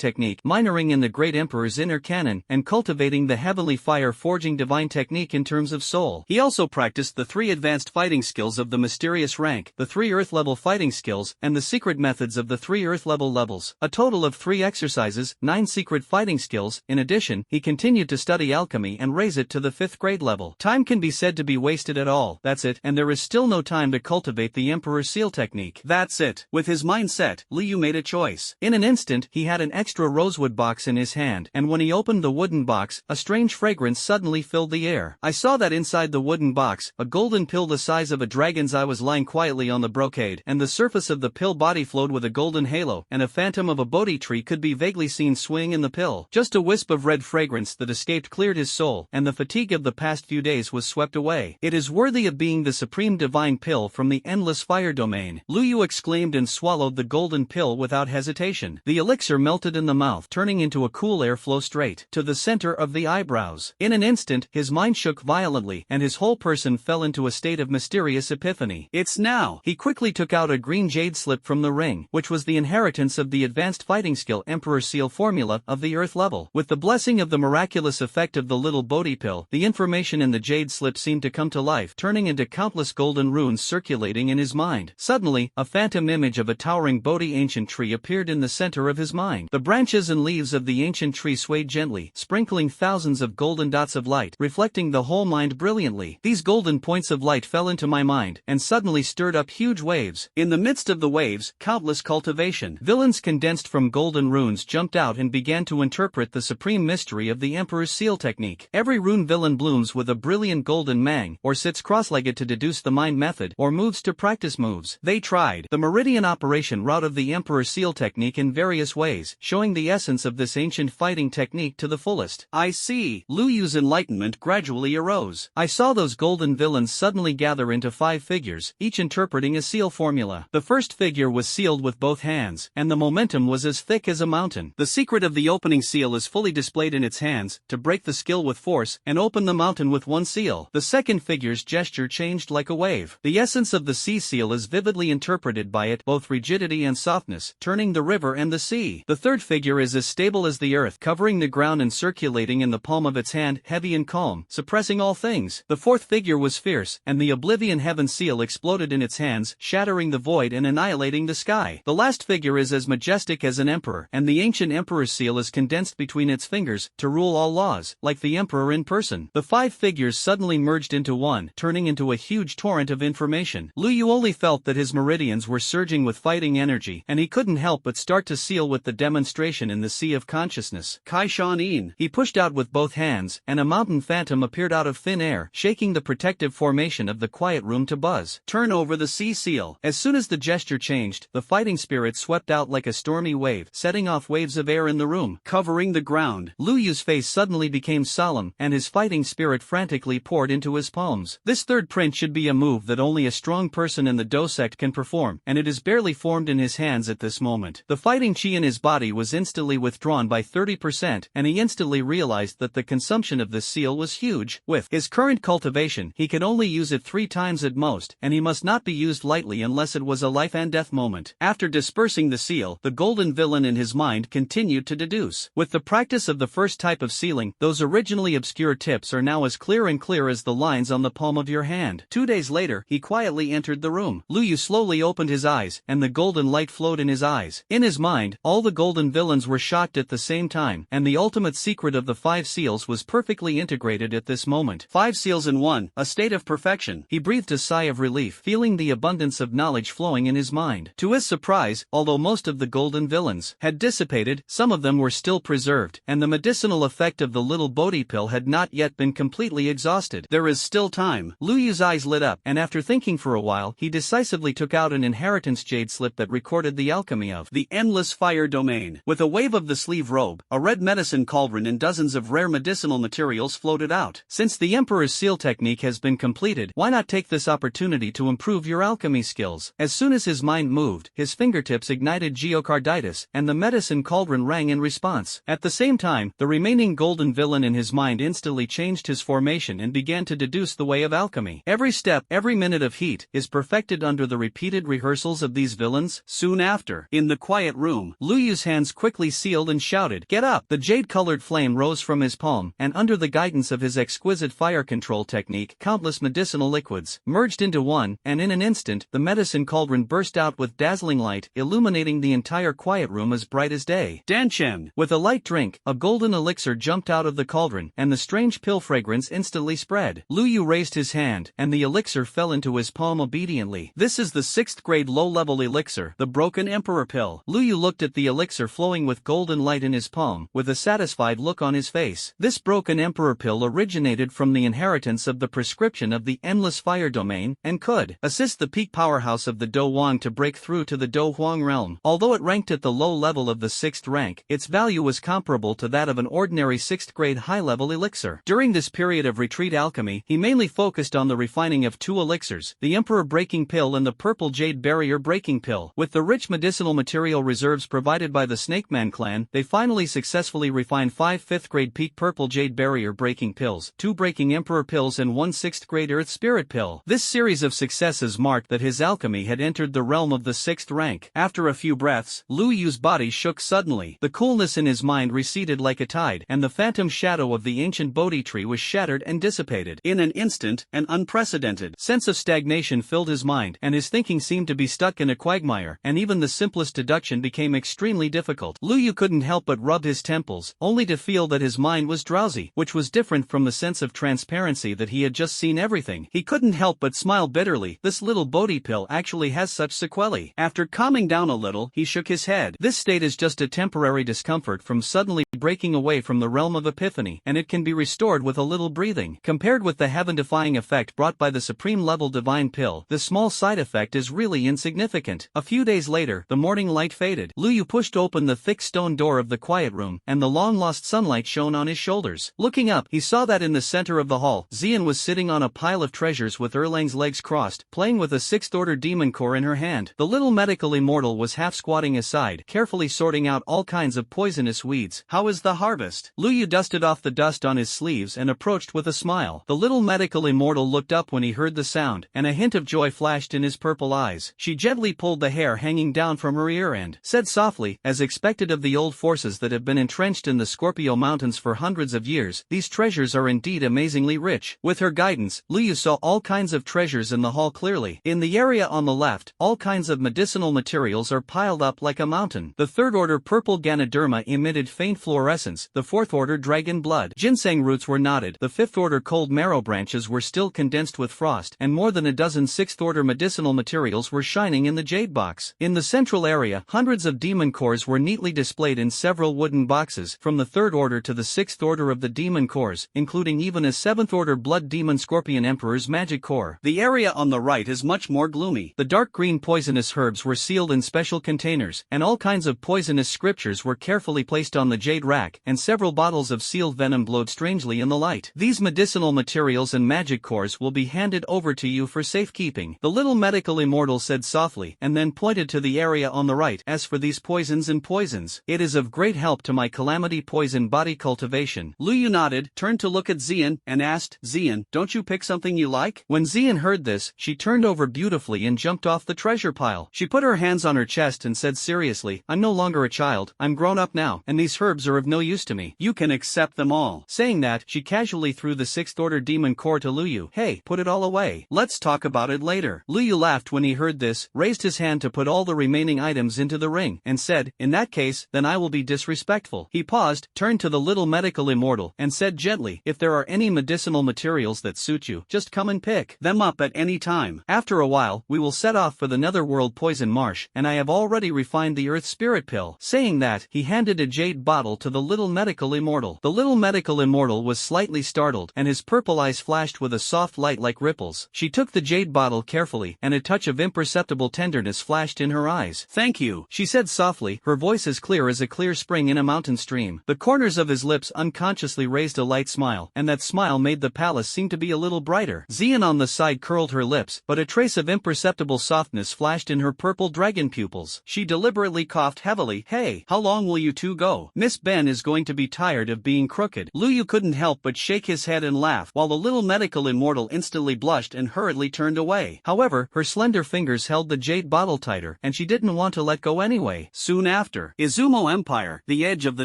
technique, minoring in the great emperor's inner canon, and cultivating the heavenly fire forging divine technique in terms of soul, he also practiced the 3 advanced fighting skills of the mysterious rank, the 3 earth-level fighting skills, and the secret methods of the 3 earth-level levels. A total of 3 exercises, 9 secret fighting skills. In addition, he continued to study alchemy and raise it to the 5th grade level. Time can be said to be wasted at all. That's it, and there is still no time to cultivate the Emperor's Seal technique. That's it. With his mind set, Liu made a choice. In an instant, he had an extra rosewood box in his hand, and when he opened the wooden box, a strange fragrance suddenly filled the air. I saw that inside the wooden box, a golden pill the size of a dragon's eye was lying quietly on the brocade, and the surface of the pill body flowed with a golden halo, and a phantom of a Bodhi tree could be vaguely seen swinging in the pill. Just a wisp of red fragrance that escaped cleared his soul, and the fatigue of the past few days was swept away. It is worthy of being the supreme divine pill from the endless fire domain. Liu exclaimed and swallowed the golden pill without hesitation. The elixir melted in the mouth, turning into a cool airflow straight to the center of the eyebrows. In an instant, his mind shook violently, and his whole person fell into a state of mysterious epiphany. It's now! He quickly took out a green jade slip from the ring, which was the inheritance of the advanced fighting skill Emperor's Seal formula of the earth level. With the blessing of the miraculous effect of the little Bodhi pill, the information in the jade slip seemed to come to life, turning into countless golden runes circulating in his mind. Suddenly, a phantom image of a towering Bodhi ancient tree appeared in the center of his mind. The branches and leaves of the ancient tree swayed gently, sprinkling thousands of golden dots of light, reflecting the whole mind brilliantly. These golden points of light fell into my mind, and suddenly stirred up huge waves. In the midst of the waves, countless cultivation villains condensed from golden runes jumped out and began to interpret the supreme mystery of the Emperor's Seal technique. Every rune villain blooms with a brilliant golden mang, or sits cross-legged to deduce the mind method, or moves to practice moves. They tried the meridian operation route of the Emperor's Seal technique in various ways, showing the essence of this ancient fighting technique to the fullest. I see. Luyu's enlightenment gradually arose. I saw those golden villains suddenly gather into 5 figures, each interpreting a seal formula. The first figure was sealed with both hands, and the momentum was as thick as a mountain. The secret of the opening seal is fully displayed in its hands, to break the skill with force, and open the mountain with one seal. The second figure's gesture changed like a wave. The essence of the sea seal is vividly interpreted by it, both rigidity and softness, turning the river and the sea. The third figure is as stable as the earth, covering the ground and circulating in the palm of its hand, heavy and calm, suppressing all things. The fourth figure was fierce, and the oblivion heaven seal exploded in its hands, shattering the void and annihilating the sky. The last figure is as majestic as an emperor, and the ancient emperor's seal is condensed between its fingers, to rule all laws, like the emperor in person. The 5 figures suddenly merged into one, turning into a huge torrent of information. Liu only felt that his meridians were surging with fighting energy, and he couldn't help but start to seal with the demonstration in the sea of consciousness. Kai Shan In. He pushed out with both hands, and a mountain phantom appeared out of thin air, shaking the protective formation of the quiet room to buzz. Turn over the sea seal. As soon as the gesture changed, the fighting spirit swept out like a stormy wave, setting off waves of air in the room, covering the ground. Luyu's face suddenly became solemn, and his fighting spirit frantically poured into his palms. This third print should be a move that only a strong person in the Do sect can perform, and it is barely formed in his hands at this moment. The fighting chi in his body was instantly withdrawn by 30%, and he instantly realized that the consumption of this seal was huge. With his current cultivation, he could only use it 3 times at most, and he must not be used lightly unless it was a life and death moment. After dispersing the seal, the golden villain in his mind continued to deduce. With the practice of the first type of sealing, those originally obscure tips are now as clear as the lines on the palm of your hand. 2 days later, he quietly entered the room. Liu slowly opened his eyes, and the golden light flowed in his eyes. In his mind, all the golden villains were shocked at the same time, and the ultimate secret of the 5 seals was perfectly integrated at this moment. 5 seals in one, a state of perfection. He breathed a sigh of relief, feeling the abundance of knowledge flowing in his mind. To his surprise, although most of the golden villains had dissipated, some of them were still preserved, and the medicinal effect of the little Bodhi pill had not yet been completely exhausted. There is still time. Luyu's eyes lit up, and after thinking for a while, he decisively took out an inheritance jade slip that recorded the alchemy of the endless fire domain. With a wave of the sleeve robe, a red medicine cauldron and dozens of rare medicinal materials floated out. Since the Emperor's Seal technique has been completed, why not take this opportunity to improve your alchemy skills? As soon as his mind moved, his fingertips ignited geocarditis, and the medicine cauldron rang in response. At the same time, the remaining golden villain in his mind instantly changed his formation and began to deduce the way of alchemy. Every step, every minute of heat, is perfected under the repeated rehearsals of these villains, Soon after, in the quiet room, Lu Yu's hands quickly sealed and shouted, "Get up!" The jade-colored flame rose from his palm, and under the guidance of his exquisite fire control technique, countless medicinal liquids merged into one, and in an instant, the medicine cauldron burst out with dazzling light, illuminating the entire quiet room as bright as day. Danchen! With a light drink, a golden elixir jumped out of the cauldron, and the strange pill fragrance instantly spread. Lu Yu raised his hand, and the elixir fell into his palm obediently. This is the 6th grade low-level elixir, the Broken Emperor Pill. Lu Yu looked at the elixir flowing with golden light in his palm, with a satisfied look on his face. This Broken Emperor Pill originated from the inheritance of the prescription of the Endless Fire Domain, and could assist the peak powerhouse of the Do Huang to break through to the Do Huang realm. Although it ranked at the low level of the 6th rank, its value was comparable to that of an ordinary 6th grade high-level elixir. During this period of retreat alchemy, he mainly focused on the refining of 2 elixirs, the Emperor Breaking Pill and the Purple Jade Barrier Breaking Pill. With the rich medicinal material reserves provided by the Snakeman clan, they finally successfully refined 5 5th grade peak Purple Jade Barrier Breaking Pills, 2 Breaking Emperor Pills and 1 6th grade Earth Spirit Pill. This series of successes marked that his alchemy had entered the realm of the 6th rank. After a few breaths, Lu Yu's body shook suddenly. The coolness in his mind receded like a tide, and the phantom shadow of the ancient Bodhi tree was shattered and dissipated. In an instant, an unprecedented sense of stagnation filled his mind, and his thinking seemed to be stuck in a quagmire, and even the simplest deduction became extremely difficult. Lu Yu couldn't help but rub his temples, only to feel that his mind was drowsy, which was different from the sense of transparency that he had just seen everything. He couldn't help but smile bitterly. This little Bodhi pill actually has such sequelae. After calming down a little, he shook his head. This state is just a temporary discomfort from suddenly breaking away from the realm of epiphany, and it can be restored with a little breathing. Compared with the heaven-defying effect brought by the supreme-level divine pill, this small side effect is really insignificant. A few days later, the morning light faded. Lu Yu pushed open the thick stone door of the quiet room, and the long-lost sunlight shone on his shoulders. Looking up, he saw that in the center of the hall, Xian was sitting on a pile of treasures with Erlang's legs crossed, playing with a 6th-order demon core in her hand. The little medical immortal was half-squatting aside, carefully sorting out all kinds of poisonous weeds. "How is the harvest?" Lu Yu dusted off the dust on his sleeves and approached with a smile. The little medical immortal looked up when he heard the sound, and a hint of joy flashed in his purple eyes. She gently pulled the hair hanging down from her ear and said softly, as expected of the old forces that have been entrenched in the Scorpio Mountains for hundreds of years, "These treasures are indeed amazingly rich." With her guidance, Lu Yu saw all kinds of treasures in the hall clearly. In the area on the left, all kinds of medicinal materials are piled up like a mountain. The 3rd-order purple Ganoderma emitted faint fluorescence, the 4th-order dragon blood ginseng roots were knotted, the 5th-order cold marrow branches were still condensed with frost, and more than a dozen 6th-order medicinal materials were shining in the jade box. In the central area, hundreds of demon cores were neatly displayed in several wooden boxes, from the 3rd order to the 6th order of the demon cores, including even a 7th-order blood demon scorpion emperor's magic core. The area on the right is much more gloomy. The dark green poisonous herbs were sealed in special containers, and all kinds of poisonous scriptures were carefully placed on the jade rack, and several bottles of sealed venom glowed strangely in the light. "These medicinal materials and magic cores will be handed over to you for safekeeping," the little medical immortal said softly, and then pointed to the area on the right. "As for these poisons and poisons, it is of great help to my calamity poison body cultivation." Lu Yu nodded, turned to look at Xian, and asked, "Xian, don't you pick something you like?" When Xian heard this, she turned over beautifully and jumped off the treasure pile. She put her hands on her chest and said seriously, "I'm no longer a child, I'm grown up now, and these herbs are of no use to me. You can accept them all." Saying that, she casually threw the 6th-order demon core to Lu Yu. "Hey, put it all away. Let's talk about it later." Lu Yu laughed when he heard this, raised his hand to put all the remaining items into the ring, and said, "In that case, then I will be disrespectful." He paused, turned to the little medical immortal, and said gently, "If there are any medicinal materials that suit you, just come and pick them up at any time. After a while, we will set off for the Netherworld Poison Marsh, and I have already refined the Earth Spirit Pill." Saying that, he handed a jade bottle to the little medical immortal. The little medical immortal was slightly startled, and his purple eyes flashed with a soft light like ripples. She took the jade bottle carefully, and a touch of imperceptible tenderness flashed in her eyes. "Thank you," she said softly, her voice as clear as a clear spring in a mountain stream. The corners of his lips unconsciously raised a light smile, and that smile made the palace seem to be a little brighter. Xian on the side curled her lips, but a trace of imperceptible softness flashed in her purple dragon pupils. She deliberately coughed heavily. "Hey, how long will you two go? Miss Ben is going to be tired of being crooked." Lu Yu couldn't help but shake his head and laugh, while the little medical immortal instantly blushed and hurriedly turned away. However, her slender fingers held the jade bottle tight. tighter, and she didn't want to let go anyway. Soon after, Izumo Empire, the edge of the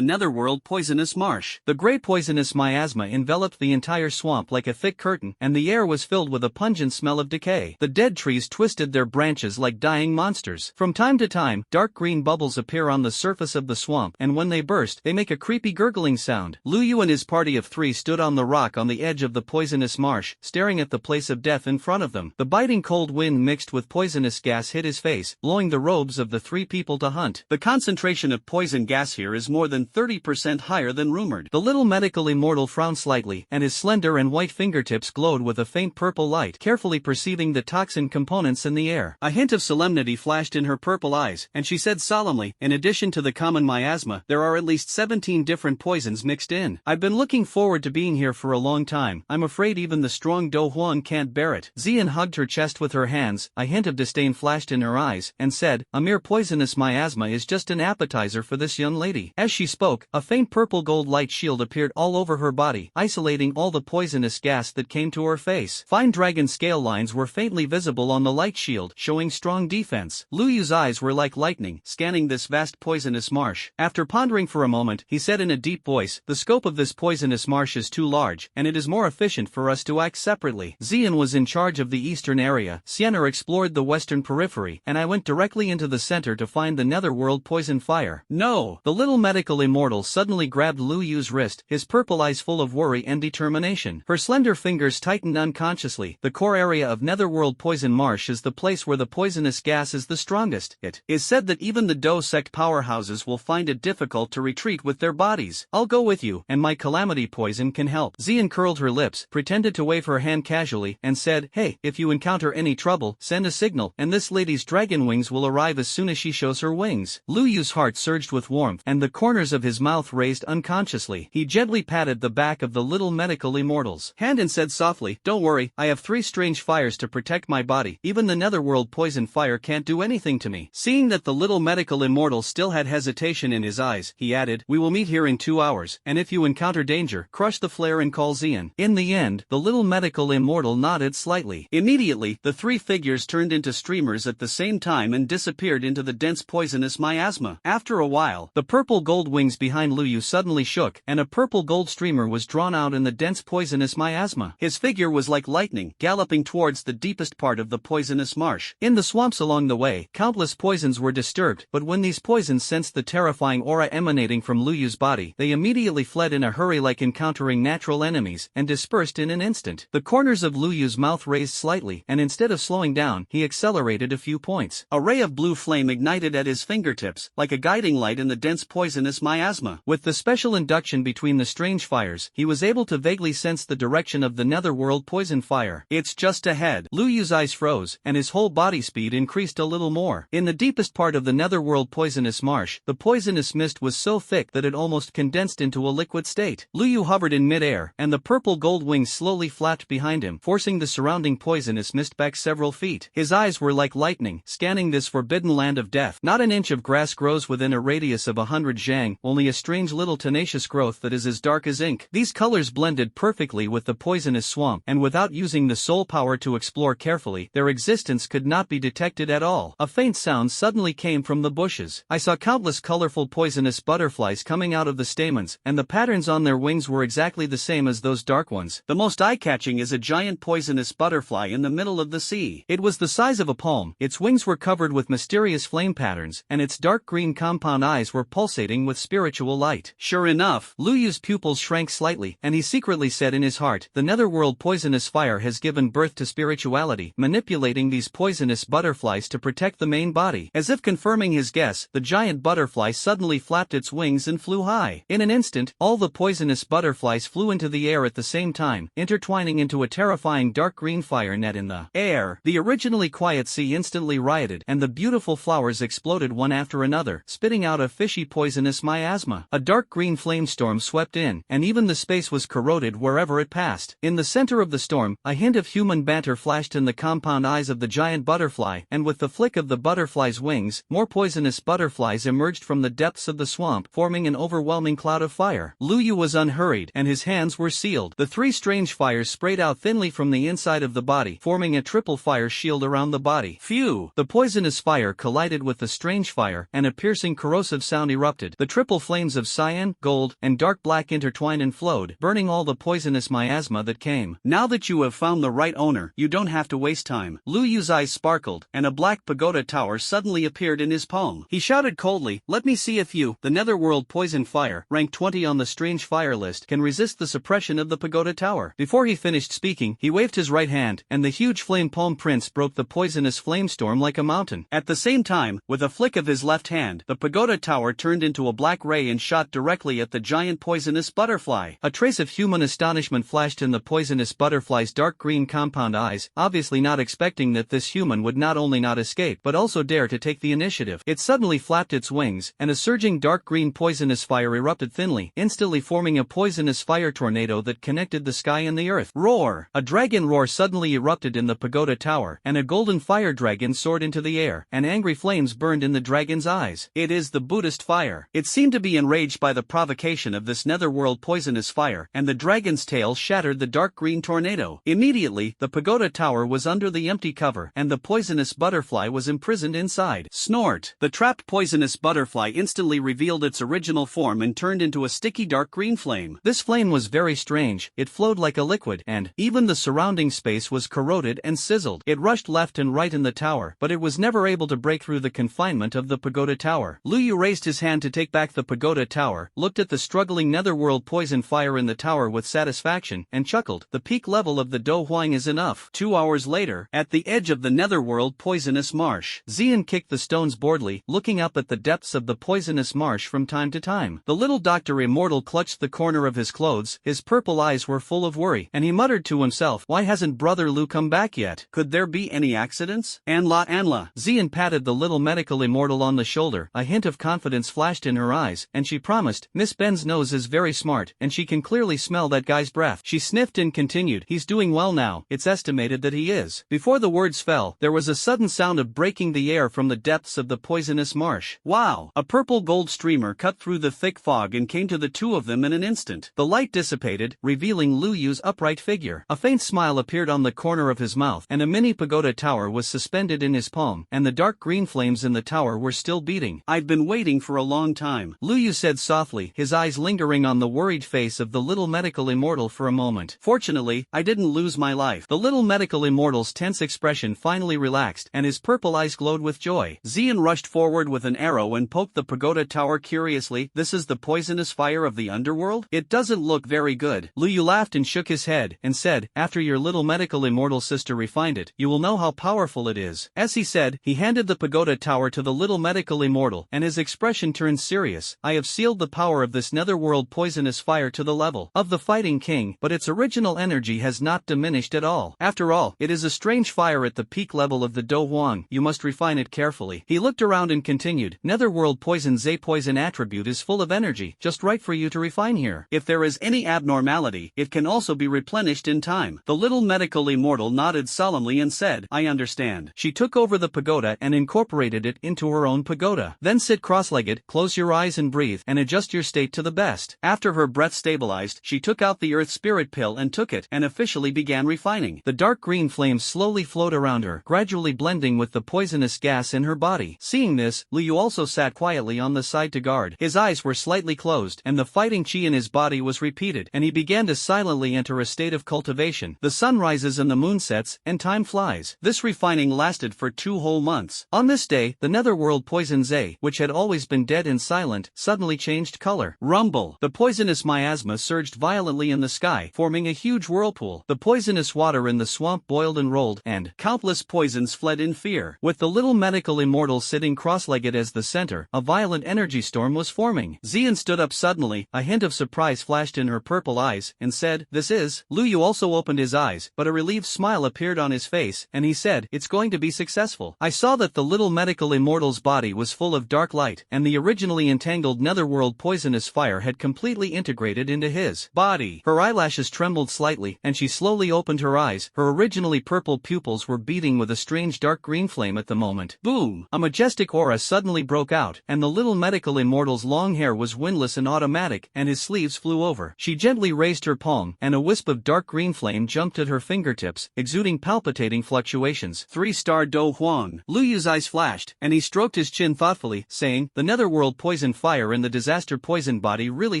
netherworld poisonous marsh. The grey poisonous miasma enveloped the entire swamp like a thick curtain, and the air was filled with a pungent smell of decay. The dead trees twisted their branches like dying monsters. From time to time, dark green bubbles appear on the surface of the swamp, and when they burst, they make a creepy gurgling sound. Lu Yu and his party of 3 stood on the rock on the edge of the poisonous marsh, staring at the place of death in front of them. The biting cold wind mixed with poisonous gas hit his face, blowing the robes of the 3 people to hunt. The concentration of poison gas here is more than 30% higher than rumored. The little medical immortal frowned slightly, and his slender and white fingertips glowed with a faint purple light, carefully perceiving the toxin components in the air. A hint of solemnity flashed in her purple eyes, and she said solemnly, in addition to the common miasma, there are at least 17 different poisons mixed in. I've been looking forward to being here for a long time. I'm afraid even the strong Do Huan can't bear it. Xian hugged her chest with her hands, a hint of disdain flashed in her eyes, and said, a mere poisonous miasma is just an appetizer for this young lady. As she spoke, a faint purple gold light shield appeared all over her body, isolating all the poisonous gas that came to her face. Fine dragon scale lines were faintly visible on the light shield, showing strong defense. Lu Yu's eyes were like lightning, scanning this vast poisonous marsh. After pondering for a moment, he said in a deep voice, the scope of this poisonous marsh is too large, and it is more efficient for us to act separately. Xian was in charge of the eastern area, Sienna explored the western periphery, and I went directly into the center to find the netherworld poison fire. No! The little medical immortal suddenly grabbed Lu Yu's wrist, his purple eyes full of worry and determination. Her slender fingers tightened unconsciously. The core area of netherworld poison marsh is the place where the poisonous gas is the strongest. It is said that even the Do sect powerhouses will find it difficult to retreat with their bodies. I'll go with you, and my calamity poison can help. Xian curled her lips, pretended to wave her hand casually, and said, hey, if you encounter any trouble, send a signal, and this lady's dragon wings will arrive as soon as she shows her wings. Lu Yu's heart surged with warmth, and the corners of his mouth raised unconsciously. He gently patted the back of the little medical immortal's hand and said softly, don't worry, I have 3 strange fires to protect my body. Even the netherworld poison fire can't do anything to me. Seeing that the little medical immortal still had hesitation in his eyes, he added, we will meet here in 2 hours, and if you encounter danger, crush the flare and call Xian. In the end, the little medical immortal nodded slightly. Immediately, the 3 figures turned into streamers at the same time and disappeared into the dense poisonous miasma. After a while, the purple gold wings behind Lu Yu suddenly shook, and a purple gold streamer was drawn out in the dense poisonous miasma. His figure was like lightning, galloping towards the deepest part of the poisonous marsh. In the swamps along the way, countless poisons were disturbed, but when these poisons sensed the terrifying aura emanating from Lu Yu's body, they immediately fled in a hurry like encountering natural enemies, and dispersed in an instant. The corners of Lu Yu's mouth raised slightly, and instead of slowing down, he accelerated a few points. A ray of blue flame ignited at his fingertips, like a guiding light in the dense poisonous miasma. With the special induction between the strange fires, he was able to vaguely sense the direction of the netherworld poison fire. It's just ahead. Lu Yu's eyes froze, and his whole body speed increased a little more. In the deepest part of the netherworld poisonous marsh, the poisonous mist was so thick that it almost condensed into a liquid state. Lu Yu hovered in midair, and the purple gold wings slowly flapped behind him, forcing the surrounding poisonous mist back several feet. His eyes were like lightning, scanning this forbidden land of death. Not an inch of grass grows within a radius of 100 zhang, only a strange little tenacious growth that is as dark as ink. These colors blended perfectly with the poisonous swamp, and without using the soul power to explore carefully, their existence could not be detected at all. A faint sound suddenly came from the bushes. I saw countless colorful poisonous butterflies coming out of the stamens, and the patterns on their wings were exactly the same as those dark ones. The most eye-catching is a giant poisonous butterfly in the middle of the sea. It was the size of a palm, its wings were covered with mysterious flame patterns, and its dark green compound eyes were pulsating with spiritual light. Sure enough, Lu Yu's pupils shrank slightly, and he secretly said in his heart, the netherworld poisonous fire has given birth to spirituality, manipulating these poisonous butterflies to protect the main body. As if confirming his guess, the giant butterfly suddenly flapped its wings and flew high. In an instant, all the poisonous butterflies flew into the air at the same time, intertwining into a terrifying dark green fire net in the air. The originally quiet sea instantly rioted, and the beautiful flowers exploded one after another, spitting out a fishy poisonous miasma. A dark green flame storm swept in, and even the space was corroded wherever it passed. In the center of the storm, a hint of human banter flashed in the compound eyes of the giant butterfly, and with the flick of the butterfly's wings, more poisonous butterflies emerged from the depths of the swamp, forming an overwhelming cloud of fire. Lu Yu was unhurried, and his hands were sealed. The 3 strange fires sprayed out thinly from the inside of the body, forming a triple fire shield around the body. Phew! The poisonous fire collided with the strange fire, and a piercing corrosive sound erupted. The triple flames of cyan, gold, and dark black intertwined and flowed, burning all the poisonous miasma that came. Now that you have found the right owner, you don't have to waste time. Lu Yu's eyes sparkled, and a black pagoda tower suddenly appeared in his palm. He shouted coldly, "Let me see if you, the netherworld poison fire, rank 20 on the strange fire list, can resist the suppression of the pagoda tower." Before he finished speaking, he waved his right hand, and the huge flame palm prince broke the poisonous flamestorm like a mountain. At the same time, with a flick of his left hand, the pagoda tower turned into a black ray and shot directly at the giant poisonous butterfly. A trace of human astonishment flashed in the poisonous butterfly's dark green compound eyes, obviously not expecting that this human would not only not escape but also dare to take the initiative. It suddenly flapped its wings, and a surging dark green poisonous fire erupted thinly, instantly forming a poisonous fire tornado that connected the sky and the earth. Roar! A dragon roar suddenly erupted in the pagoda tower, and a golden fire dragon soared into the air, and angry flames burned in the dragon's eyes. It is the Buddhist fire. It seemed to be enraged by the provocation of this netherworld poisonous fire, and the dragon's tail shattered the dark green tornado. Immediately, the pagoda tower was under the empty cover, and the poisonous butterfly was imprisoned inside. Snort! The trapped poisonous butterfly instantly revealed its original form and turned into a sticky dark green flame. This flame was very strange. It flowed like a liquid, and even the surrounding space was corroded and sizzled. It rushed left and right in the tower, but it was never able to break through the confinement of the pagoda tower. Lu Yu raised his hand to take back the pagoda tower, looked at the struggling netherworld poison fire in the tower with satisfaction, and chuckled. The peak level of the Do Huang is enough. 2 hours later, at the edge of the netherworld poisonous marsh, Xian kicked the stones boredly, looking up at the depths of the poisonous marsh from time to time. The little Dr. Immortal clutched the corner of his clothes, his purple eyes were full of worry, and he muttered to himself, "Why hasn't Brother Lu come back yet? Could there be any accidents?" Anla. Xian patted the little medical immortal on the shoulder. A hint of confidence flashed in her eyes, and she promised, "Miss Ben's nose is very smart, and she can clearly smell that guy's breath." She sniffed and continued, "He's doing well now, it's estimated that he is." Before the words fell, there was a sudden sound of breaking the air from the depths of the poisonous marsh. Wow! A purple gold streamer cut through the thick fog and came to the two of them in an instant. The light dissipated, revealing Lu Yu's upright figure. A faint smile appeared on the corner of his mouth, and a mini pagoda tower was suspended in his palm, and the dark green flames in the tower were still beating. "I've been waiting for a long time," Lu Yu said softly, his eyes lingering on the worried face of the little medical immortal for a moment. "Fortunately, I didn't lose my life." The little medical immortal's tense expression finally relaxed, and his purple eyes glowed with joy. Xian rushed forward with an arrow and poked the pagoda tower curiously. "This is the poisonous fire of the underworld? It doesn't look very good." Lu Yu laughed and shook his head, and said, "After your little medical immortal sister refined it, you will know how powerful it is." As he said, he handed the pagoda tower to the little medical immortal, and his expression turned serious. "I have sealed the power of this netherworld poisonous fire to the level of the fighting king, but its original energy has not diminished at all. After all, it is a strange fire at the peak level of the Do Huang. You must refine it carefully." He looked around and continued, "Netherworld poison Z poison attribute is full of energy, just right for you to refine here. If there is any abnormality, it can also be replenished in time." The little medical immortal nodded solemnly and said, "I understand." She took over the pagoda and incorporated it into her own pagoda. "Then sit cross-legged, close your eyes and breathe, and adjust your state to the best." After her breath stabilized, she took out the earth spirit pill and took it, and officially began refining. The dark green flames slowly flowed around her, gradually blending with the poisonous gas in her body. Seeing this, Lu Yu also sat quietly on the side to guard. His eyes were slightly closed, and the fighting chi in his body was repeated, and he began to silently enter a state of cultivation. The sun rises and the moon sets, and time flies. This refining lasted for 2 whole months. On this day, the netherworld poison Z, which had always been dead and silent, suddenly changed color. Rumble! The poisonous miasma surged violently in the sky, forming a huge whirlpool. The poisonous water in the swamp boiled and rolled, and countless poisons fled in fear. With the little medical immortal sitting cross-legged as the center, a violent energy storm was forming. Xian stood up suddenly, a hint of surprise flashed in her purple eyes, and said, "This is..." Lu Yu also opened his eyes, but a relieved smile appeared on his face, and he said, "It's going to be successful." I saw that the little medical immortal's body was full of dark light, and the originally entangled netherworld poisonous fire had completely integrated into his body. Her eyelashes trembled slightly, and she slowly opened her eyes. Her originally purple pupils were beating with a strange dark green flame at the moment. Boom! A majestic aura suddenly broke out, and the little medical immortal's long hair was windless and automatic, and his sleeves flew over. She gently raised her palm, and a wisp of dark green flame jumped at her fingertips, exuding palpitating fluctuations. 3-star Do Huang. Huang. Lu Yu's eyes flashed, and he stroked his chin thoughtfully, saying, the netherworld poison fire and the disaster poison body really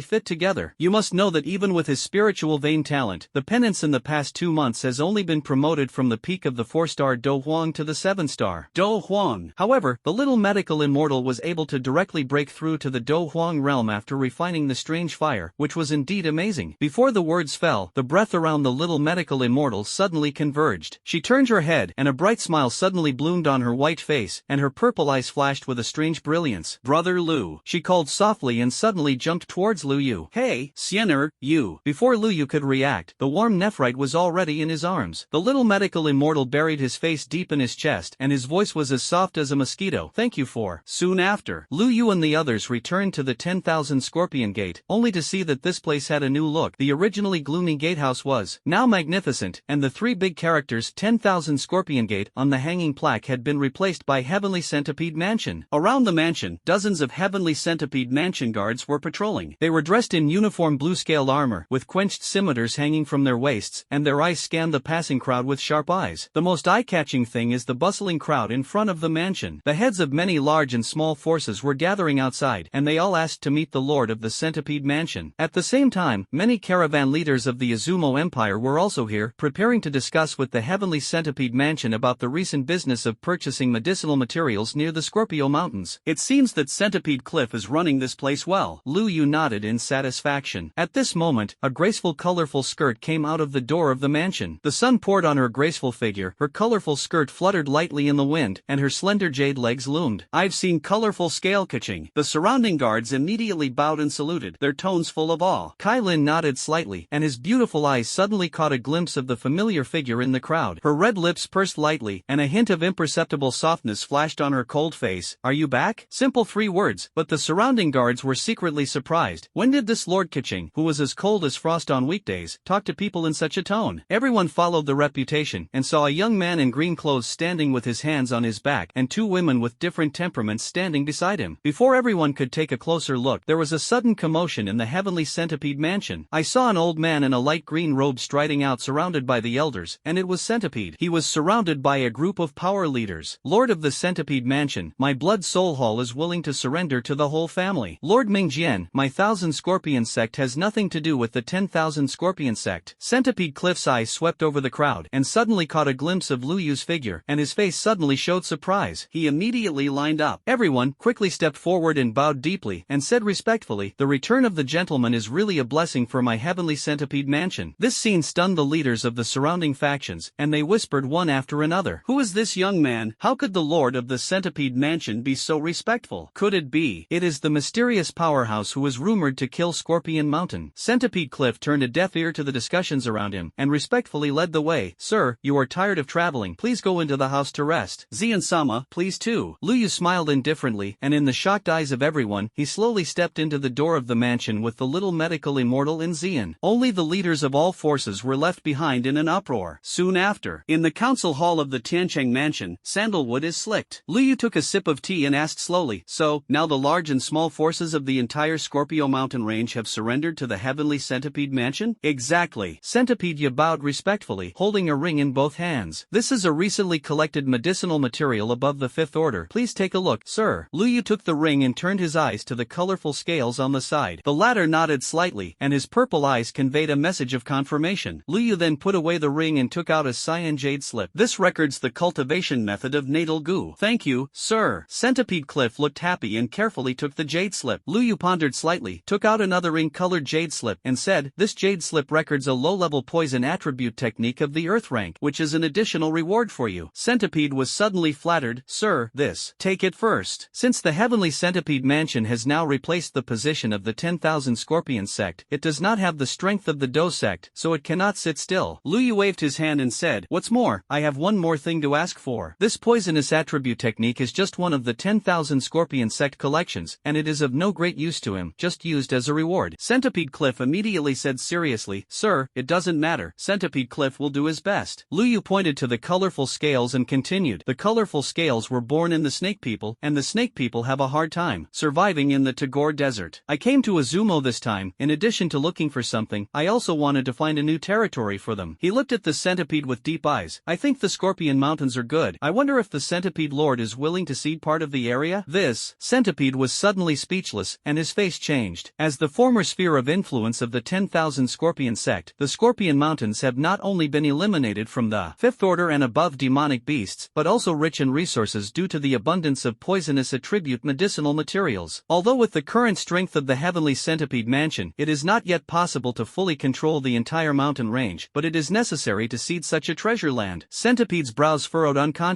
fit together. You must know that even with his spiritual vein talent, the penance in the past 2 months has only been promoted from the peak of the 4-star Do Huang to the 7-star Do Huang. However, the little medical immortal was able to directly break through to the Do Huang realm after refining the strange fire, which was indeed amazing. Before the words fell, the breath around the little medical immortal suddenly converged. She turned her head, and a bright smile suddenly bloomed on her white face, and her purple eyes flashed with a strange brilliance. Brother Lu, she called softly and suddenly jumped towards Lu Yu. Hey, Xiener, you. Before Lu Yu could react, the warm nephrite was already in his arms. The little medical immortal buried his face deep in his chest, and his voice was as soft as a mosquito. Thank you for. Soon after, Lu Yu and the others returned to the 10,000 Scorpion Gate, only to see that this place had a new look. The originally gloomy gatehouse was now magnificent, and the 3 big characters 10,000 Scorpion Gate on the hanging plaque had been replaced by Heavenly Centipede Mansion. Around the mansion, dozens of Heavenly Centipede Mansion guards were patrolling. They were dressed in uniform blue-scale armor, with quenched scimitars hanging from their waists, and their eyes scanned the passing crowd with sharp eyes. The most eye-catching thing is the bustling crowd in front of the mansion. The heads of many large and small forces were gathering outside, and they all asked to meet the lord of the Centipede Mansion. At the same time, many caravan leaders of the Izumo Empire were also here, preparing to discuss with the Heavenly Centipede Mansion about the recent business of purchasing medicinal materials near the Scorpio Mountains. It seems that Centipede Cliff is running this place well. Lu Yu nodded in satisfaction. At this moment, a graceful colorful skirt came out of the door of the mansion. The sun poured on her graceful figure, her colorful skirt fluttered lightly in the wind, and her slender jade legs loomed. I've seen colorful scale catching. The surrounding guards immediately bowed and saluted, their tones full of awe. Kai Lin nodded slightly, and his beautiful eyes suddenly caught a glimpse of the familiar figure in the crowd. Her red lips pursed lightly, and a hint of imperceptible softness flashed on her cold face. Are you back? Simple 3 words, but the surrounding guards were secretly surprised. When did this Lord Kaching, who was as cold as frost on weekdays, talk to people in such a tone? Everyone followed the reputation, and saw a young man in green clothes standing with his hands on his back, and 2 women with different temperaments standing beside him. Before everyone could take a closer look, there was a sudden commotion in the Heavenly Centipede Mansion. I saw an old man in a light green robe striding out surrounded by the elders, and it was Centipede. He was surrounded by a group of power leaders. Lord of the Centipede Mansion, my blood soul hall is willing to surrender to the whole family. Lord Mingjian, my 1,000 Scorpion sect has nothing to do with the 10,000 Scorpion sect. Centipede Cliff's eyes swept over the crowd, and suddenly caught a glimpse of Lu Yu's figure, and his face suddenly showed surprise. He immediately lined up. Everyone quickly stepped forward and bowed deeply, and said respectfully, the return of the gentleman is really a blessing for my Heavenly Centipede Mansion. This scene stunned the leaders of the surrounding factions, and they whispered one after another. Who is this young man? How could the lord of the Centipede Mansion be so respectful? Could it be? It is the mysterious powerhouse who is rumored to kill Scorpion Mountain. Centipede Cliff turned a deaf ear to the discussions around him, and respectfully led the way. Sir, you are tired of traveling. Please go into the house to rest. Xian-sama, please too. Lu Yu smiled indifferently, and in the shocked eyes of everyone, he slowly stepped into the door of the mansion with the little medical immortal in Xian. Only the leaders of all forces were left behind in an uproar. Soon after, in the council hall of the Tiancheng Mansion, sandalwood is slicked. Lu Yu took a sip of tea and asked slowly, so, now the large and small forces of the entire Scorpio mountain range have surrendered to the Heavenly Centipede Mansion? Exactly. Centipede Yu bowed respectfully, holding a ring in both hands. This is a recently collected medicinal material above the 5th order. Please take a look, sir. Lu Yu took the ring and turned his eyes to the colorful scales on the side. The latter nodded slightly, and his purple eyes conveyed a message of confirmation. Lu Yu then put away the ring and took out a cyan jade slip. This records the cultivation method of natal goo. Thank you, sir. Centipede Cliff looked happy and carefully took the jade slip. Lu Yu pondered slightly, took out another ink-colored jade slip, and said, this jade slip records a low-level poison attribute technique of the earth rank, which is an additional reward for you. Centipede was suddenly flattered, sir, this. Take it first. Since the Heavenly Centipede Mansion has now replaced the position of the 10,000 Scorpion sect, it does not have the strength of the Do sect, so it cannot sit still. Lu Yu waved his hand and said, what's more, I have one more thing to ask for. This poisonous attribute technique is just one of the 10,000 Scorpion sect collections, and it is of no great use to him, just used as a reward. Centipede Cliff immediately said seriously, sir, it doesn't matter. Centipede Cliff will do his best. Lu Yu pointed to the colorful scales and continued, the colorful scales were born in the snake people, and the snake people have a hard time surviving in the Tagore Desert. I came to Izumo this time, in addition to looking for something, I also wanted to find a new territory for them. He looked at the centipede with deep eyes. I think the Scorpion Mountains are good, I wonder if the Centipede Lord is willing to cede part of the area? This Centipede was suddenly speechless, and his face changed. As the former sphere of influence of the 10,000 Scorpion sect, the Scorpion Mountains have not only been eliminated from the fifth order and above demonic beasts, but also rich in resources due to the abundance of poisonous attribute medicinal materials. Although with the current strength of the Heavenly Centipede Mansion, it is not yet possible to fully control the entire mountain range, but it is necessary to seed such a treasure land. Centipede's brows furrowed unconsciously,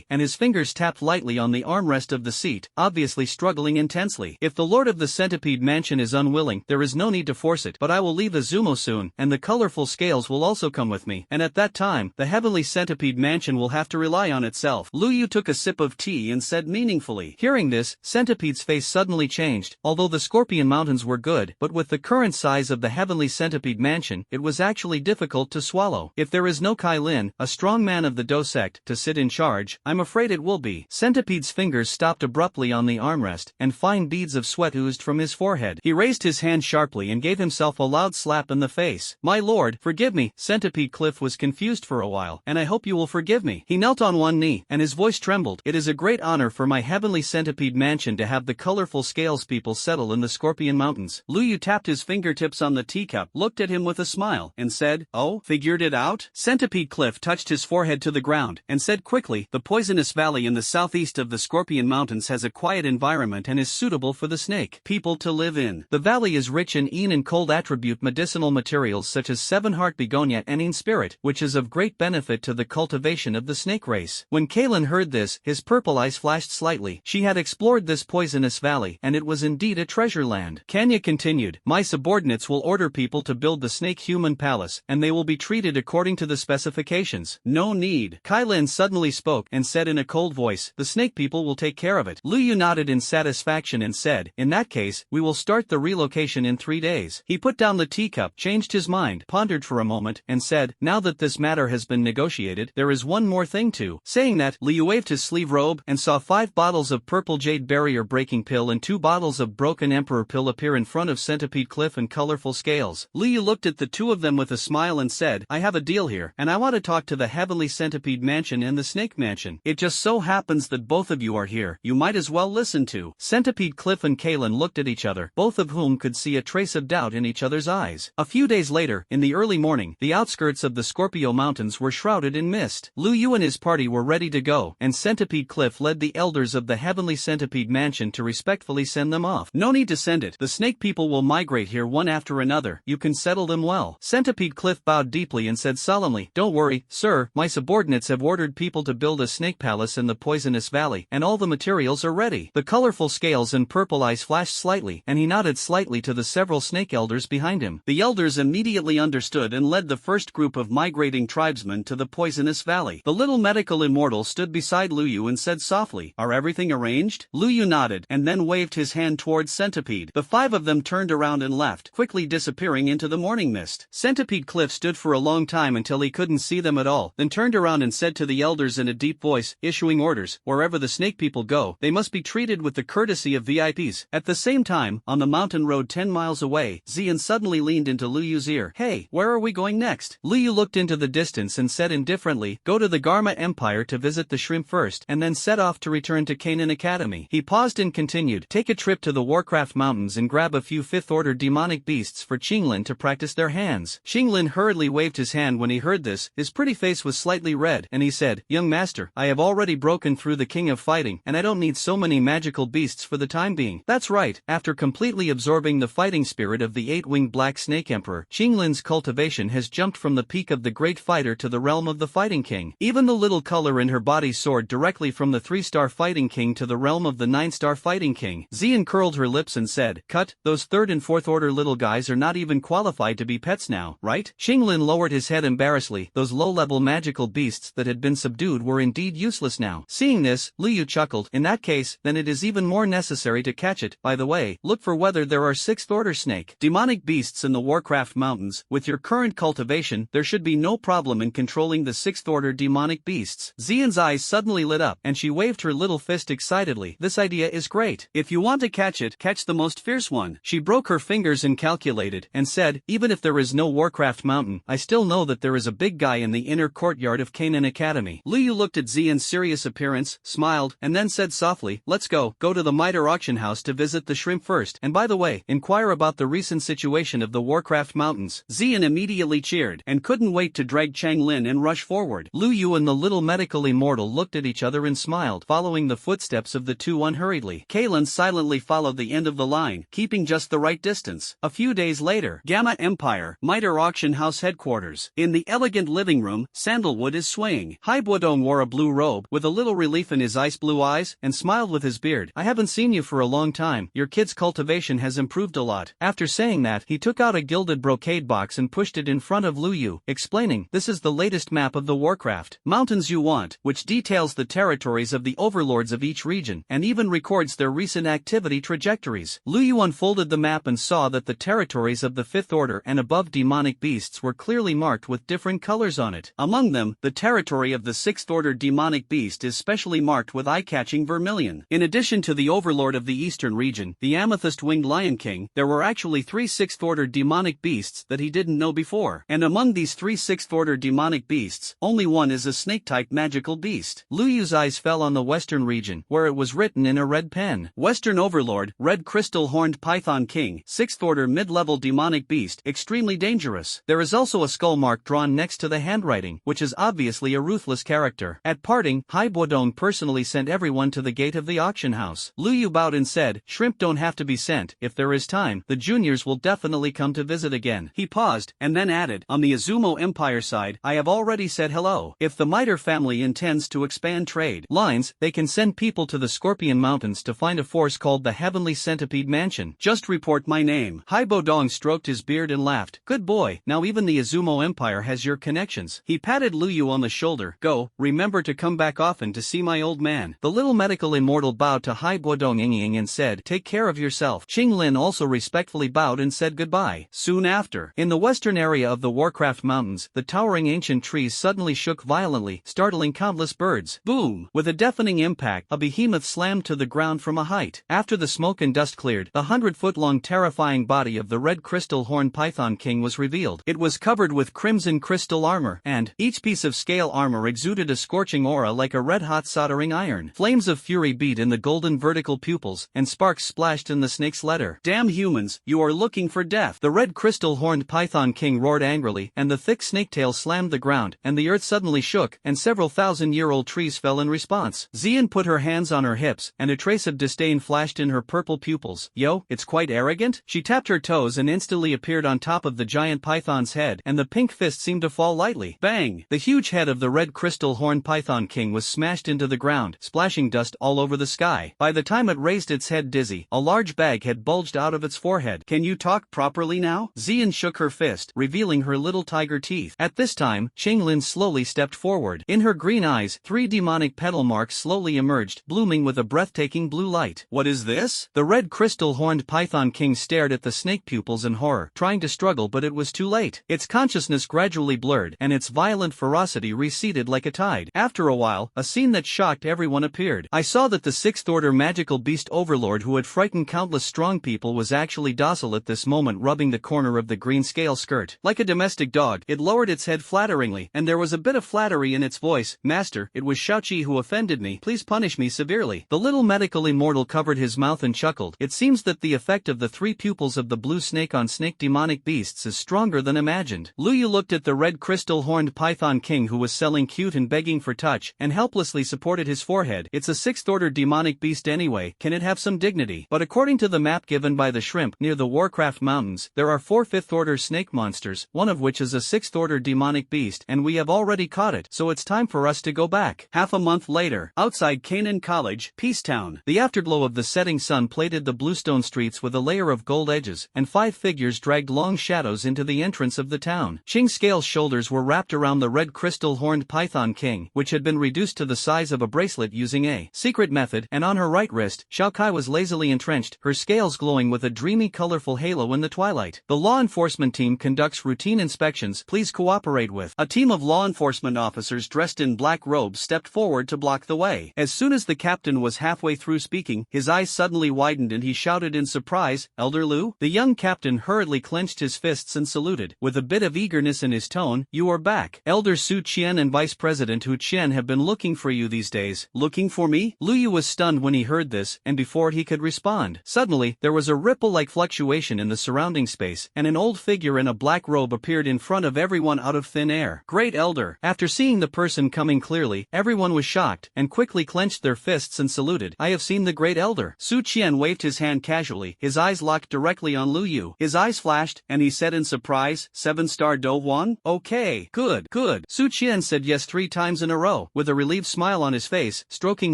and his fingers tapped lightly on the armrest of the seat, obviously struggling intensely. If the Lord of the Centipede Mansion is unwilling, there is no need to force it, but I will leave Azumo soon, and the colorful scales will also come with me, and at that time, the Heavenly Centipede Mansion will have to rely on itself. Lu Yu took a sip of tea and said meaningfully. Hearing this, Centipede's face suddenly changed. Although the Scorpion Mountains were good, but with the current size of the Heavenly Centipede Mansion, it was actually difficult to swallow. If there is no Kai Lin, a strong man of the Do sect, to sit in charge, I'm afraid it will be. Centipede's fingers stopped abruptly on the armrest, and fine beads of sweat oozed from his forehead. He raised his hand sharply and gave himself a loud slap in the face. My lord, forgive me. Centipede Cliff was confused for a while, and I hope you will forgive me. He knelt on one knee, and his voice trembled. It is a great honor for my Heavenly Centipede Mansion to have the colorful scales people settle in the Scorpion Mountains. Lu Yu tapped his fingertips on the teacup, looked at him with a smile, and said, Oh, figured it out? Centipede Cliff touched his forehead to the ground, and said quickly, the poisonous valley in the southeast of the Scorpion Mountains has a quiet environment and is suitable for the snake people to live in. The valley is rich in een and cold attribute medicinal materials such as seven-heart begonia and een spirit, which is of great benefit to the cultivation of the snake race. When Kalen heard this, his purple eyes flashed slightly. She had explored this poisonous valley, and it was indeed a treasure land. Kanya continued, my subordinates will order people to build the snake human palace, and they will be treated according to the specifications. No need. Kylin suddenly spoke and said in a cold voice, the snake people will take care of it. Lu Yu nodded in satisfaction and said, in that case, we will start the relocation in 3 days. He put down the teacup, changed his mind, pondered for a moment, and said, now that this matter has been negotiated, there is one more thing to. Saying that, Lu Yu waved his sleeve robe and saw 5 bottles of purple jade barrier breaking pill and 2 bottles of broken emperor pill appear in front of Centipede Cliff and colorful scales. Lu Yu looked at the two of them with a smile and said, I have a deal here, and I want to talk to the Heavenly Centipede Mansion and the Snake Mansion. It just so happens that both of you are here. You might as well listen to. Centipede Cliff and Kalen looked at each other, both of whom could see a trace of doubt in each other's eyes. A few days later, in the early morning, the outskirts of the Scorpio Mountains were shrouded in mist. Lu Yu and his party were ready to go, and Centipede Cliff led the elders of the Heavenly Centipede Mansion to respectfully send them off. No need to send it. The snake people will migrate here one after another. You can settle them well. Centipede Cliff bowed deeply and said solemnly, don't worry, sir, my subordinates have ordered people to build a snake palace in the poisonous valley, and all the materials are ready. The colorful scales and purple eyes flashed slightly, and he nodded slightly to the several snake elders behind him. The elders immediately understood and led the first group of migrating tribesmen to the poisonous valley. The little medical immortal stood beside Lu Yu and said softly, are everything arranged? Lu Yu nodded, and then waved his hand towards Centipede. The 5 of them turned around and left, quickly disappearing into the morning mist. Centipede Cliff stood for a long time until he couldn't see them at all, then turned around and said to the elders in a deep voice, issuing orders, wherever the snake people go, they must be treated with the courtesy of VIPs. At the same time, on the mountain road 10 miles away, Zian suddenly leaned into Lu Yu's ear. Hey, where are we going next? Lu Yu looked into the distance and said indifferently, go to the Garma Empire to visit the shrimp first, and then set off to return to Canaan Academy. He paused and continued, take a trip to the Warcraft Mountains and grab a few 5th order demonic beasts for Qinglin to practice their hands. Qinglin hurriedly waved his hand when he heard this, his pretty face was slightly red, and he said, young master, I have already broken through the king of fighting, and I don't need so many magical beasts for the time being. That's right, after completely absorbing the fighting spirit of the 8-winged black snake emperor, Qinglin's cultivation has jumped from the peak of the great fighter to the realm of the fighting king. Even the little color in her body soared directly from the 3-star fighting king to the realm of the 9-star fighting king. Zian curled her lips and said, cut, those 3rd and 4th order little guys are not even qualified to be pets now, right? Qinglin lowered his head embarrassedly. Those low-level magical beasts that had been subdued were indeed useless now. Seeing this, Lu Yu chuckled, in that case, then it is even more necessary to catch it. By the way, look for whether there are 6th order snake demonic beasts in the Warcraft Mountains. With your current cultivation, there should be no problem in controlling the 6th order demonic beasts. Zian's eyes suddenly lit up, and she waved her little fist excitedly. This idea is great. If you want to catch it, catch the most fierce one. She broke her fingers and calculated, and said, even if there is no Warcraft Mountain, I still know that there is a big guy in the inner courtyard of Canaan Academy. Lu Yu looked at Xian's serious appearance, smiled, and then said softly, let's go to the Mitre auction house to visit the shrimp first, and by the way, inquire about the recent situation of the Warcraft Mountains. Xian immediately cheered, and couldn't wait to drag Chang Lin and rush forward. Lu Yu and the little medical immortal looked at each other and smiled, following the footsteps of the two unhurriedly. Kalen silently followed the end of the line, keeping just the right distance. A few days later, Gamma Empire, Mitre auction house headquarters. In the elegant living room, Sandalwood is swaying. Haibuodong wore a blue robe, with a little relief in his ice blue eyes, and smiled with his beard. I haven't seen you for a long time. Your kid's cultivation has improved a lot. After saying that, he took out a gilded brocade box and pushed it in front of Lu Yu, explaining, this is the latest map of the Warcraft Mountains you want, which details the territories of the overlords of each region, and even records their recent activity trajectories. Lu Yu unfolded the map and saw that the territories of the Fifth Order and above demonic beasts were clearly marked with different colors on it. Among them, the territory of the Sixth Order demonic beast is specially marked with eye-catching vermilion. In addition to the overlord of the eastern region, the amethyst-winged Lion King, there were actually 3 Sixth Order demonic beasts that he didn't know before. And among these 3 Sixth Order demonic beasts, only one is a snake-type magical beast. Lu Yu's eyes fell on the western region, where it was written in a red pen. Western Overlord, Red Crystal Horned Python King, Sixth Order mid-level demonic beast, extremely dangerous. There is also a skull mark drawn next to the handwriting, which is obviously a ruthless character. At parting, Haibuodong personally sent everyone to the gate of the auction house. Lu Yu bowed and said, shrimp don't have to be sent. If there is time, the juniors will definitely come to visit again. He paused, and then added, on the Azumo Empire side, I have already said hello. If the Mitre family intends to expand trade lines, they can send people to the Scorpion Mountains to find a force called the Heavenly Centipede Mansion. Just report my name. Haibuodong stroked his beard and laughed. Good boy, now even the Azumo Empire has your connections. He patted Lu Yu on the shoulder. Go, remember to come back often to see my old man. The little medical immortal bowed to Haibuodong and said, take care of yourself. Ching Lin also respectfully bowed and said goodbye. Soon after, in the western area of the Warcraft Mountains, the towering ancient trees suddenly shook violently, startling countless birds. Boom! With a deafening impact, a behemoth slammed to the ground from a height. After the smoke and dust cleared, the 100-foot-long terrifying body of the Red Crystal Horned Python King was revealed. It was covered with crimson crystal armor, and each piece of scale armor exuded a scorching aura like a red-hot soldering iron. Flames of fury beat in the golden vertical pupils, and sparks splashed in the snake's letter. Damn humans, you are looking for death! The Red Crystal Horned Python King roared angrily, and the thick snake tail slammed the ground, and the earth suddenly shook, and several thousand-year-old trees fell in response. Xian put her hands on her hips, and a trace of disdain flashed in her purple pupils. Yo, it's quite arrogant? She tapped her toes and instantly appeared on top of the giant python's head, and the pink fist seemed to fall lightly. Bang! The huge head of the Red Crystal Horned Python King was smashed into the ground, splashing dust all over the sky. By the time it raised its head dizzy, a large bag had bulged out of its forehead. Can you talk properly now? Xian shook her fist, revealing her little tiger teeth. At this time, Lin slowly stepped forward. In her green eyes, 3 demonic petal marks slowly emerged, blooming with a breathtaking blue light. What is this? The Red Crystal Horned Python King stared at the snake pupils in horror, trying to struggle, but it was too late. Its consciousness gradually blurred, and its violent ferocity receded like a tide. After a while, a scene that shocked everyone appeared. I saw that the Sixth Order magical beast overlord who had frightened countless strong people was actually docile at this moment, rubbing the corner of the green scale skirt. Like a domestic dog, it lowered its head flatteringly, and there was a bit of flattery in its voice. Master, it was Shaoqi who offended me. Please punish me severely. The little medical immortal covered his mouth and chuckled. It seems that the effect of the 3 pupils of the blue snake on snake demonic beasts is stronger than imagined. Lu Yu looked at the Red Crystal Horned Python King who was selling cute and begging for touch, and helplessly supported his forehead. It's a 6th Order demonic beast anyway, can it have some dignity? But according to the map given by the shrimp, near the Warcraft Mountains, there are 4 5th Order snake monsters, one of which is a 6th Order demonic beast, and we have already caught it, so it's time for us to go back. Half a month later, outside Canaan College, Peacetown, the afterglow of the setting sun plated the bluestone streets with a layer of gold edges, and 5 figures dragged long shadows into the entrance of the town. Ching Scale's shoulders were wrapped around the Red Crystal Horned Python King, which had been reduced to the size of a bracelet using a secret method, and on her right wrist, Xiao Kai was lazily entrenched, her scales glowing with a dreamy colorful halo in the twilight. The law enforcement team conducts routine inspections. Please cooperate with. A team of law enforcement officers dressed in black robes stepped forward to block the way. As soon as the captain was halfway through speaking, his eyes suddenly widened and he shouted in surprise, Elder Lu? The young captain hurriedly clenched his fists and saluted. With a bit of eagerness in his tone, you are back. Elder Su Qian and Vice President and Hu Qian have been looking for you these days. Looking for me? Lu Yu was stunned when he heard this, and before he could respond, suddenly, there was a ripple-like fluctuation in the surrounding space, and an old figure in a black robe appeared in front of everyone out of thin air. Great Elder. After seeing the person coming clearly, everyone was shocked, and quickly clenched their fists and saluted. I have seen the Great Elder. Su Qian waved his hand casually, his eyes locked directly on Lu Yu. His eyes flashed, and he said in surprise, 7-star Do Huan? Okay, good. Su Qian said yes 3 times in a row, with a relieved smile on his face, stroking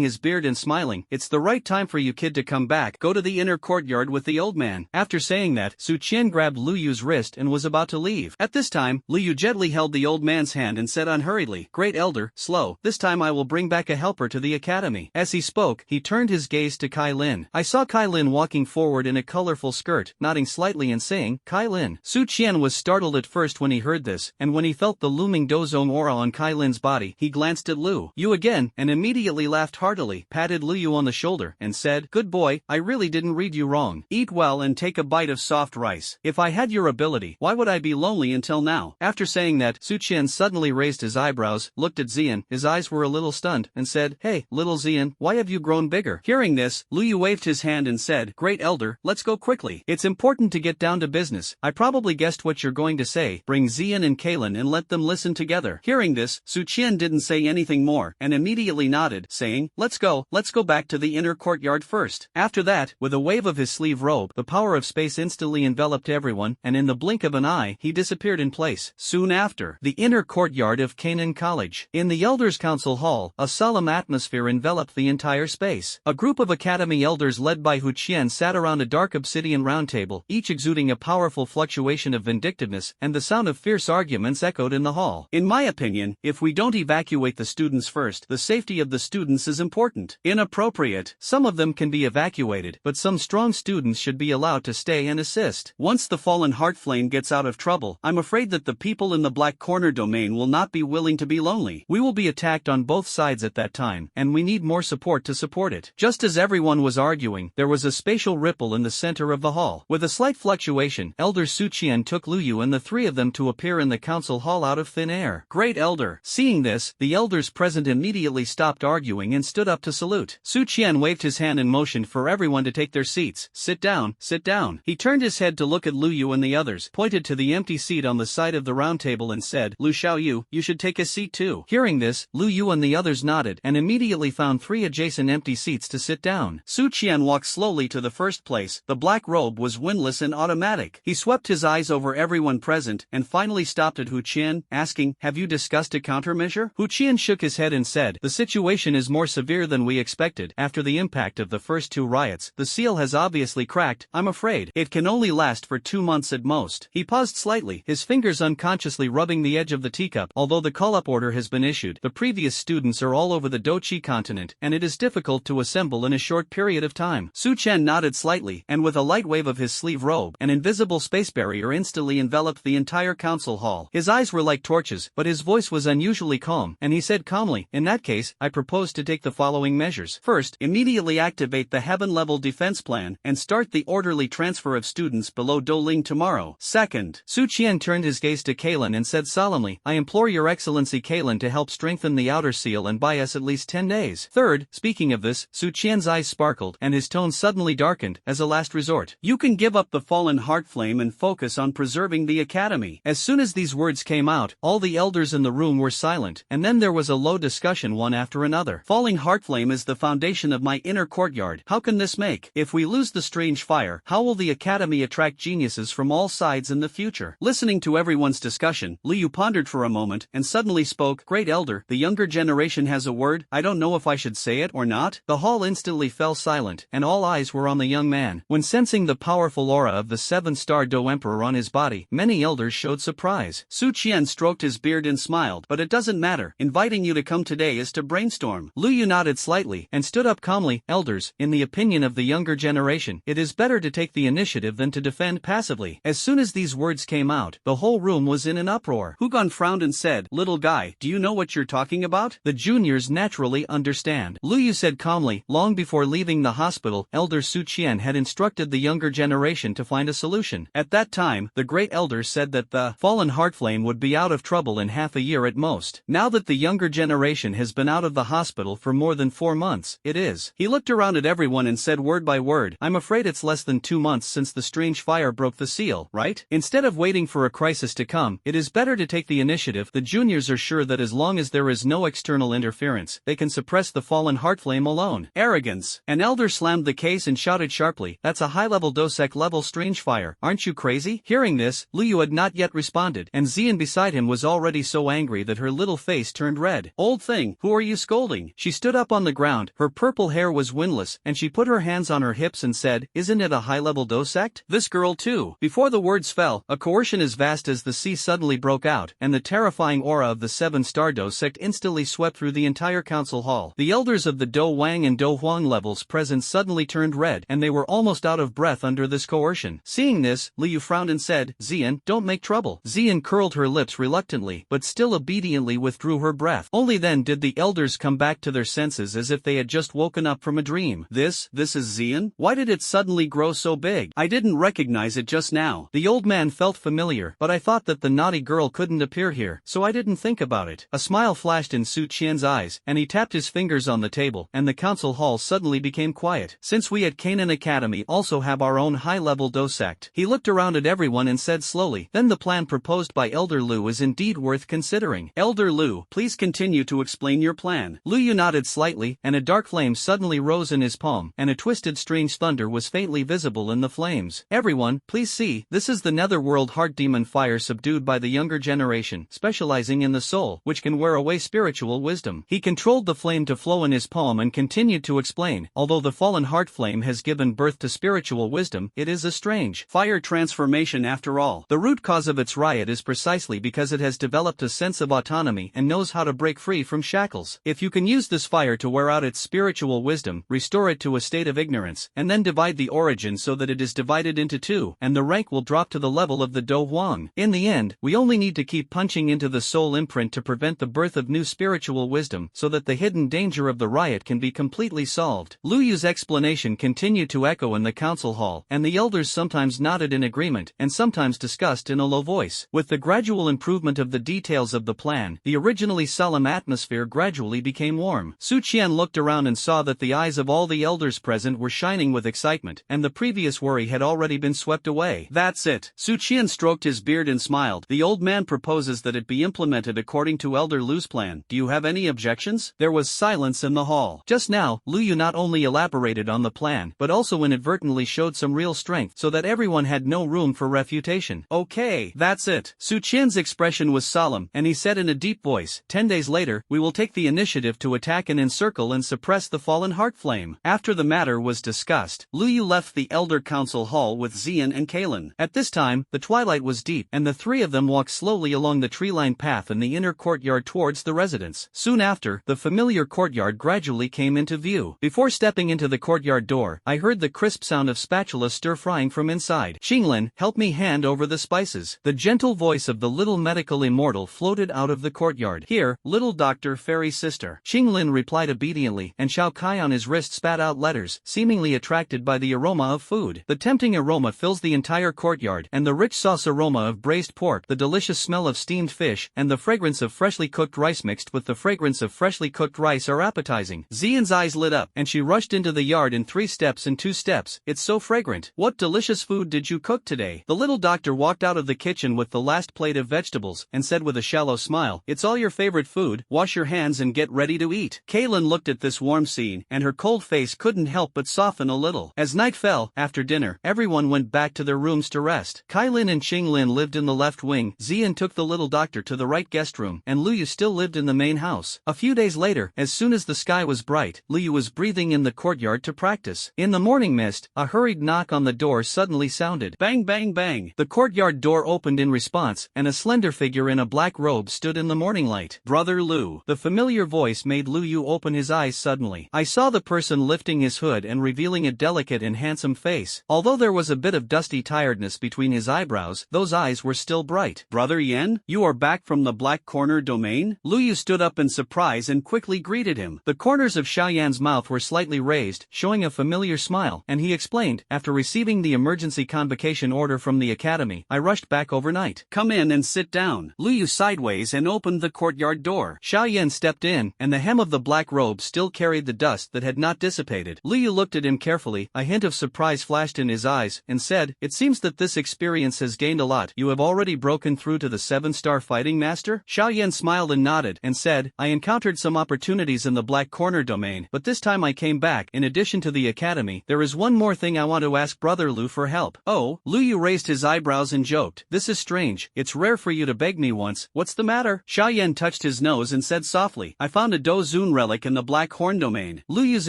his beard and smiling. It's the right time for you kid to come back. Go to the inner courtyard with the old man. After saying that, Su Qian grabbed Lu Yu's wrist and was about to leave. At this time, Lu Yu gently held the old man's hand and said unhurriedly, Great Elder, slow. This time I will bring back a helper to the academy. As he spoke, he turned his gaze to Kai Lin. I saw Kai Lin walking forward in a colorful skirt, nodding slightly and saying, Kai Lin. Su Qian was startled at first when he heard this, and when he felt the looming Dozong aura on Kai Lin's body, he glanced at Lu Yu again, and immediately laughed heartily, patted Lu Yu on the shoulder, and said, Good boy, I really didn't read you wrong. Eat well and take a bite of soft rice. If I had your ability, why would I be lonely until now? After saying that, Su Qian suddenly raised his eyebrows, looked at Xian, his eyes were a little stunned, and said, Hey, little Xian, why have you grown bigger? Hearing this, Lu Yu waved his hand and said, Great Elder, let's go quickly. It's important to get down to business. I probably guessed what you're going to say. Bring Xian and Kaylin and let them listen together. Hearing this, Su Qian didn't say anything more, and immediately nodded, saying, Let's go back to the inner courtyard first. After that, with a wave of his sleeve robe, the power of space instantly enveloped everyone, and in the blink of an eye, he disappeared in place. Soon after, the inner courtyard of Canaan College. In the Elders' Council Hall, a solemn atmosphere enveloped the entire space. A group of academy elders led by Hu Qian sat around a dark obsidian round table, each exuding a powerful fluctuation of vindictiveness, and the sound of fierce arguments echoed in the hall. In my opinion, if we don't evacuate the students first, the safety of the students is important. Inappropriate. Some of them can be evacuated, but some strong students should be allowed to stay and assist. Once the fallen heart flame gets out of trouble, I'm afraid that the people in the Black Corner domain will not be willing to be lonely. We will be attacked on both sides at that time, and we need more support to support it. Just as everyone was arguing, there was a spatial ripple in the center of the hall. With a slight fluctuation, Elder Su Qian took Lu Yu and the 3 of them to appear in the council hall out of thin air. Great Elder. Seeing this, the elders present immediately stopped arguing and stood up to salute. Su Qian waved his hand and motioned for everyone to take their seats. Sit down, sit down. He turned his head to look at Lu Yu and the others, pointed to the empty seat on the side of the round table and said, Lu Xiaoyu, you should take a seat too. Hearing this, Lu Yu and the others nodded and immediately found 3 adjacent empty seats to sit down. Su Qian walked slowly to the first place. The black robe was windless and automatic. He swept his eyes over everyone present and finally stopped at Hu Qian, asking, Have you discussed a countermeasure? Hu Qian shook his head and said, The situation is more severe than we expected. After the impact of the first 2 riots, the seal has obviously cracked. I'm afraid it can only last for 2 months at most. He paused slightly, his fingers unconsciously rubbing the edge of the teacup. Although the call-up order has been issued, the previous students are all over the Dochi continent, and it is difficult to assemble in a short period of time. Su Qian nodded slightly, and with a light wave of his sleeve robe, an invisible space barrier instantly enveloped the entire council hall. His eyes were like torches, but his voice was unusually calm, and he said calmly, In that case, I propose to take the following measures. First, immediately activate the heaven-level defense plan, and start the orderly transfer of students below Doling tomorrow. Second, Su Qian turned his gaze to Kaylin and said solemnly, I implore your excellency Kaylin to help strengthen the outer seal and buy us at least 10 days. Third, speaking of this, Su Qian's eyes sparkled, and his tone suddenly darkened, as a last resort. You can give up the fallen heart flame and focus on preserving the academy. As soon as these words came out, all the elders in the room were silent, and then there was a low discussion one after another. Falling heart flame is the foundation of my inner courtyard. How can this make? If we lose the strange fire, how will the academy attract geniuses from all sides in the future? Listening to everyone's discussion, Lu Yu pondered for a moment and suddenly spoke, Great Elder, the younger generation has a word, I don't know if I should say it or not. The hall instantly fell silent, and all eyes were on the young man. When sensing the powerful aura of the 7-star Do Emperor on his body, many elders showed surprise. Su Qian stroked his beard and smiled, but it doesn't matter. Inviting you to come today is to brainstorm. Lu Yu nodded slightly and stood up calmly. Elders, in the opinion of the younger generation, it is better to take the initiative than to defend passively. As soon as these words came out, the whole room was in an uproar. Hugon frowned and said, Little guy, do you know what you're talking about? The juniors naturally understand. Lu Yu said calmly, long before leaving the hospital, Elder Su Qian had instructed the younger generation to find a solution. At that time, the great elder said that the fallen heart flame would be out of trouble in half a year at most. Now that the younger generation has been out of the hospital for more than 4 months, it is. He looked around at everyone and said word by word, I'm afraid it's less than 2 months since the strange fire broke the seal, right? Instead of waiting for a crisis to come, it is better to take the initiative. The juniors are sure that as long as there is no external interference, they can suppress the fallen heart flame alone. Arrogance. An elder slammed the case and shouted sharply, that's a high-level dosec level strange fire, aren't you crazy? Hearing this, Luyu had not yet responded, and Xian beside him was already so angry that her little face turned red. Old thing, who are you scolding? She stood up on the ground, her purple hair was windless, and she put her hands on her hips and said, isn't it a high-level dosect? This girl too. Before the words fell, a coercion as vast as the sea suddenly broke out, and the terrifying aura of the 7-star dosect instantly swept through the entire council hall. The elders of the Do Wang and Do Huang levels present suddenly turned red, and they were almost out of breath under this coercion. Seeing this, Liu frowned and said, Xian, don't make trouble. Xian curled her lips reluctantly, but still obediently withdrew her breath. Only then did the elders come back to their senses as if they had just woken up from a dream. This is Xian? Why did it suddenly grow so big? I didn't recognize it just now. The old man felt familiar, but I thought that the naughty girl couldn't appear here, so I didn't think about it. A smile flashed in Su Qian's eyes, and he tapped his fingers on the table, and the council hall suddenly became quiet. Since we at Canaan Academy also have our own high-level dosect. He looked around at everyone and said slowly, then the plan proposed by Elder Lu is indeed worth considering. Elder Lu, please continue to explain your plan. Lu Yu nodded slightly, and a dark flame suddenly rose in his palm, and a twisted strange thunder was faintly visible in the flames. Everyone, please see, this is the netherworld heart demon fire subdued by the younger generation, specializing in the soul, which can wear away spiritual wisdom. He controlled the flame to flow in his palm and continued to explain, although the fallen heart flame has given birth to spiritual wisdom, it is a strange fire transformation after all. The root cause of its riot is precisely because it has developed a sense of autonomy and knows how to break free from shackles. If you can use this fire to wear out its spiritual wisdom, restore it to a state of ignorance, and then divide the origin so that it is divided into two, and the rank will drop to the level of the Do Huang. In the end, we only need to keep punching into the soul imprint to prevent the birth of new spiritual wisdom, so that the hidden danger of the riot can be completely solved. Lu Yu's explanation continued to echo in the council hall, and the elders sometimes nodded in agreement, and sometimes discussed in a low voice. With the gradual improvement of the details of the plan, the originally solemn atmosphere gradually became warm. Su Qian looked around and saw that the eyes of all the elders present were shining with excitement, and the previous worry had already been swept away. That's it. Su Qian stroked his beard and smiled. The old man proposes that it be implemented according to Elder Lu's plan. Do you have any objections? There was silence in the hall. Just now, Lu Yu not only elaborated on the plan, but also inadvertently showed some real strength, so that everyone had no room for refutation. Okay, that's it. Su Qian's expression was solemn, and he said in a deep voice, 10 days later, we will take the initiative to attack and encircle and suppress the fallen heart flame. After the matter was discussed, Lu Yu left the Elder Council Hall with Xian and Kalin. At this time, the twilight was deep, and the three of them walked slowly along the tree-lined path in the inner courtyard towards the residence. Soon after, the familiar courtyard gradually came into view. Before stepping into the courtyard door, I heard the crisp sound of spatula stir-frying from inside. Xinglin, help me hand over the spices. The gentle voice of the little medical immortal floated out of the courtyard. Here, little doctor, fairy sister. Xinglin replied obediently, and Xiao Kai on his wrist spat out letters, seemingly attracted by the aroma of food. The tempting aroma fills the entire courtyard, and the rich sauce aroma of braised pork, the delicious smell of steamed fish, and the fragrance of freshly cooked rice mixed with the fragrance of freshly cooked rice are appetizing. Xian's eyes lit up, and she rushed into the yard in 3 steps and 2 steps. It's so fragrant. What delicious food did you cook today? The little doctor walked out of the kitchen with the last plate of vegetables, and said with a shallow smile, it's all your favorite food, wash your hands and get ready to eat. Kalin looked at this warm scene, and her cold face couldn't help but soften a little. As night fell, after dinner, everyone went back to their rooms to rest. Kailin and Xinglin lived in the left wing, Xian took the little doctor to the right guest room, and Lu Yu still lived in the main house. A few days later, as soon as the sky was bright, Lu Yu was breathing in the courtyard to practice. In the morning mist, a hurried knock on the door suddenly sounded. Bang bang bang. The courtyard door opened in response, and a slender figure in a black robe stood in the morning light. Brother Lu. The familiar voice made Lu Yu open his eyes suddenly. I saw the person lifting his hood and revealing a delicate and handsome face. Although there was a bit of dusty tiredness between his eyebrows, those eyes were still bright. Brother Yen, you are back from the Black Corner domain? Lu Yu stood up in surprise and quickly greeted him. The corners of Xiaoyan's mouth were slightly raised, showing a familiar smile, and he explained, after receiving the emergency convocation order from the academy, I rushed back overnight. Come in and sit down. Lu Yu sideways and opened the courtyard door. Xiao Yan stepped in, and the hem of the black robe still carried the dust that had not dissipated. Lu Yu looked at him carefully, a hint of surprise flashed in his eyes, and said, "It seems that this experience has gained a lot. You have already broken through to the 7-star fighting master?" Xiao Yan smiled and nodded, and said, "I encountered some opportunities in the Black Corner domain, but this time I came back. In addition to the academy, there is one more thing I want to ask Brother Lu for help." "Oh?" Lu Yu raised his eyebrows and joked, "This is strange. It's rare for you to beg me once. What's the matter?" Xiao Yan touched his nose and said softly, "I found a Dozun relic in the Black Horn domain." Lu Yu's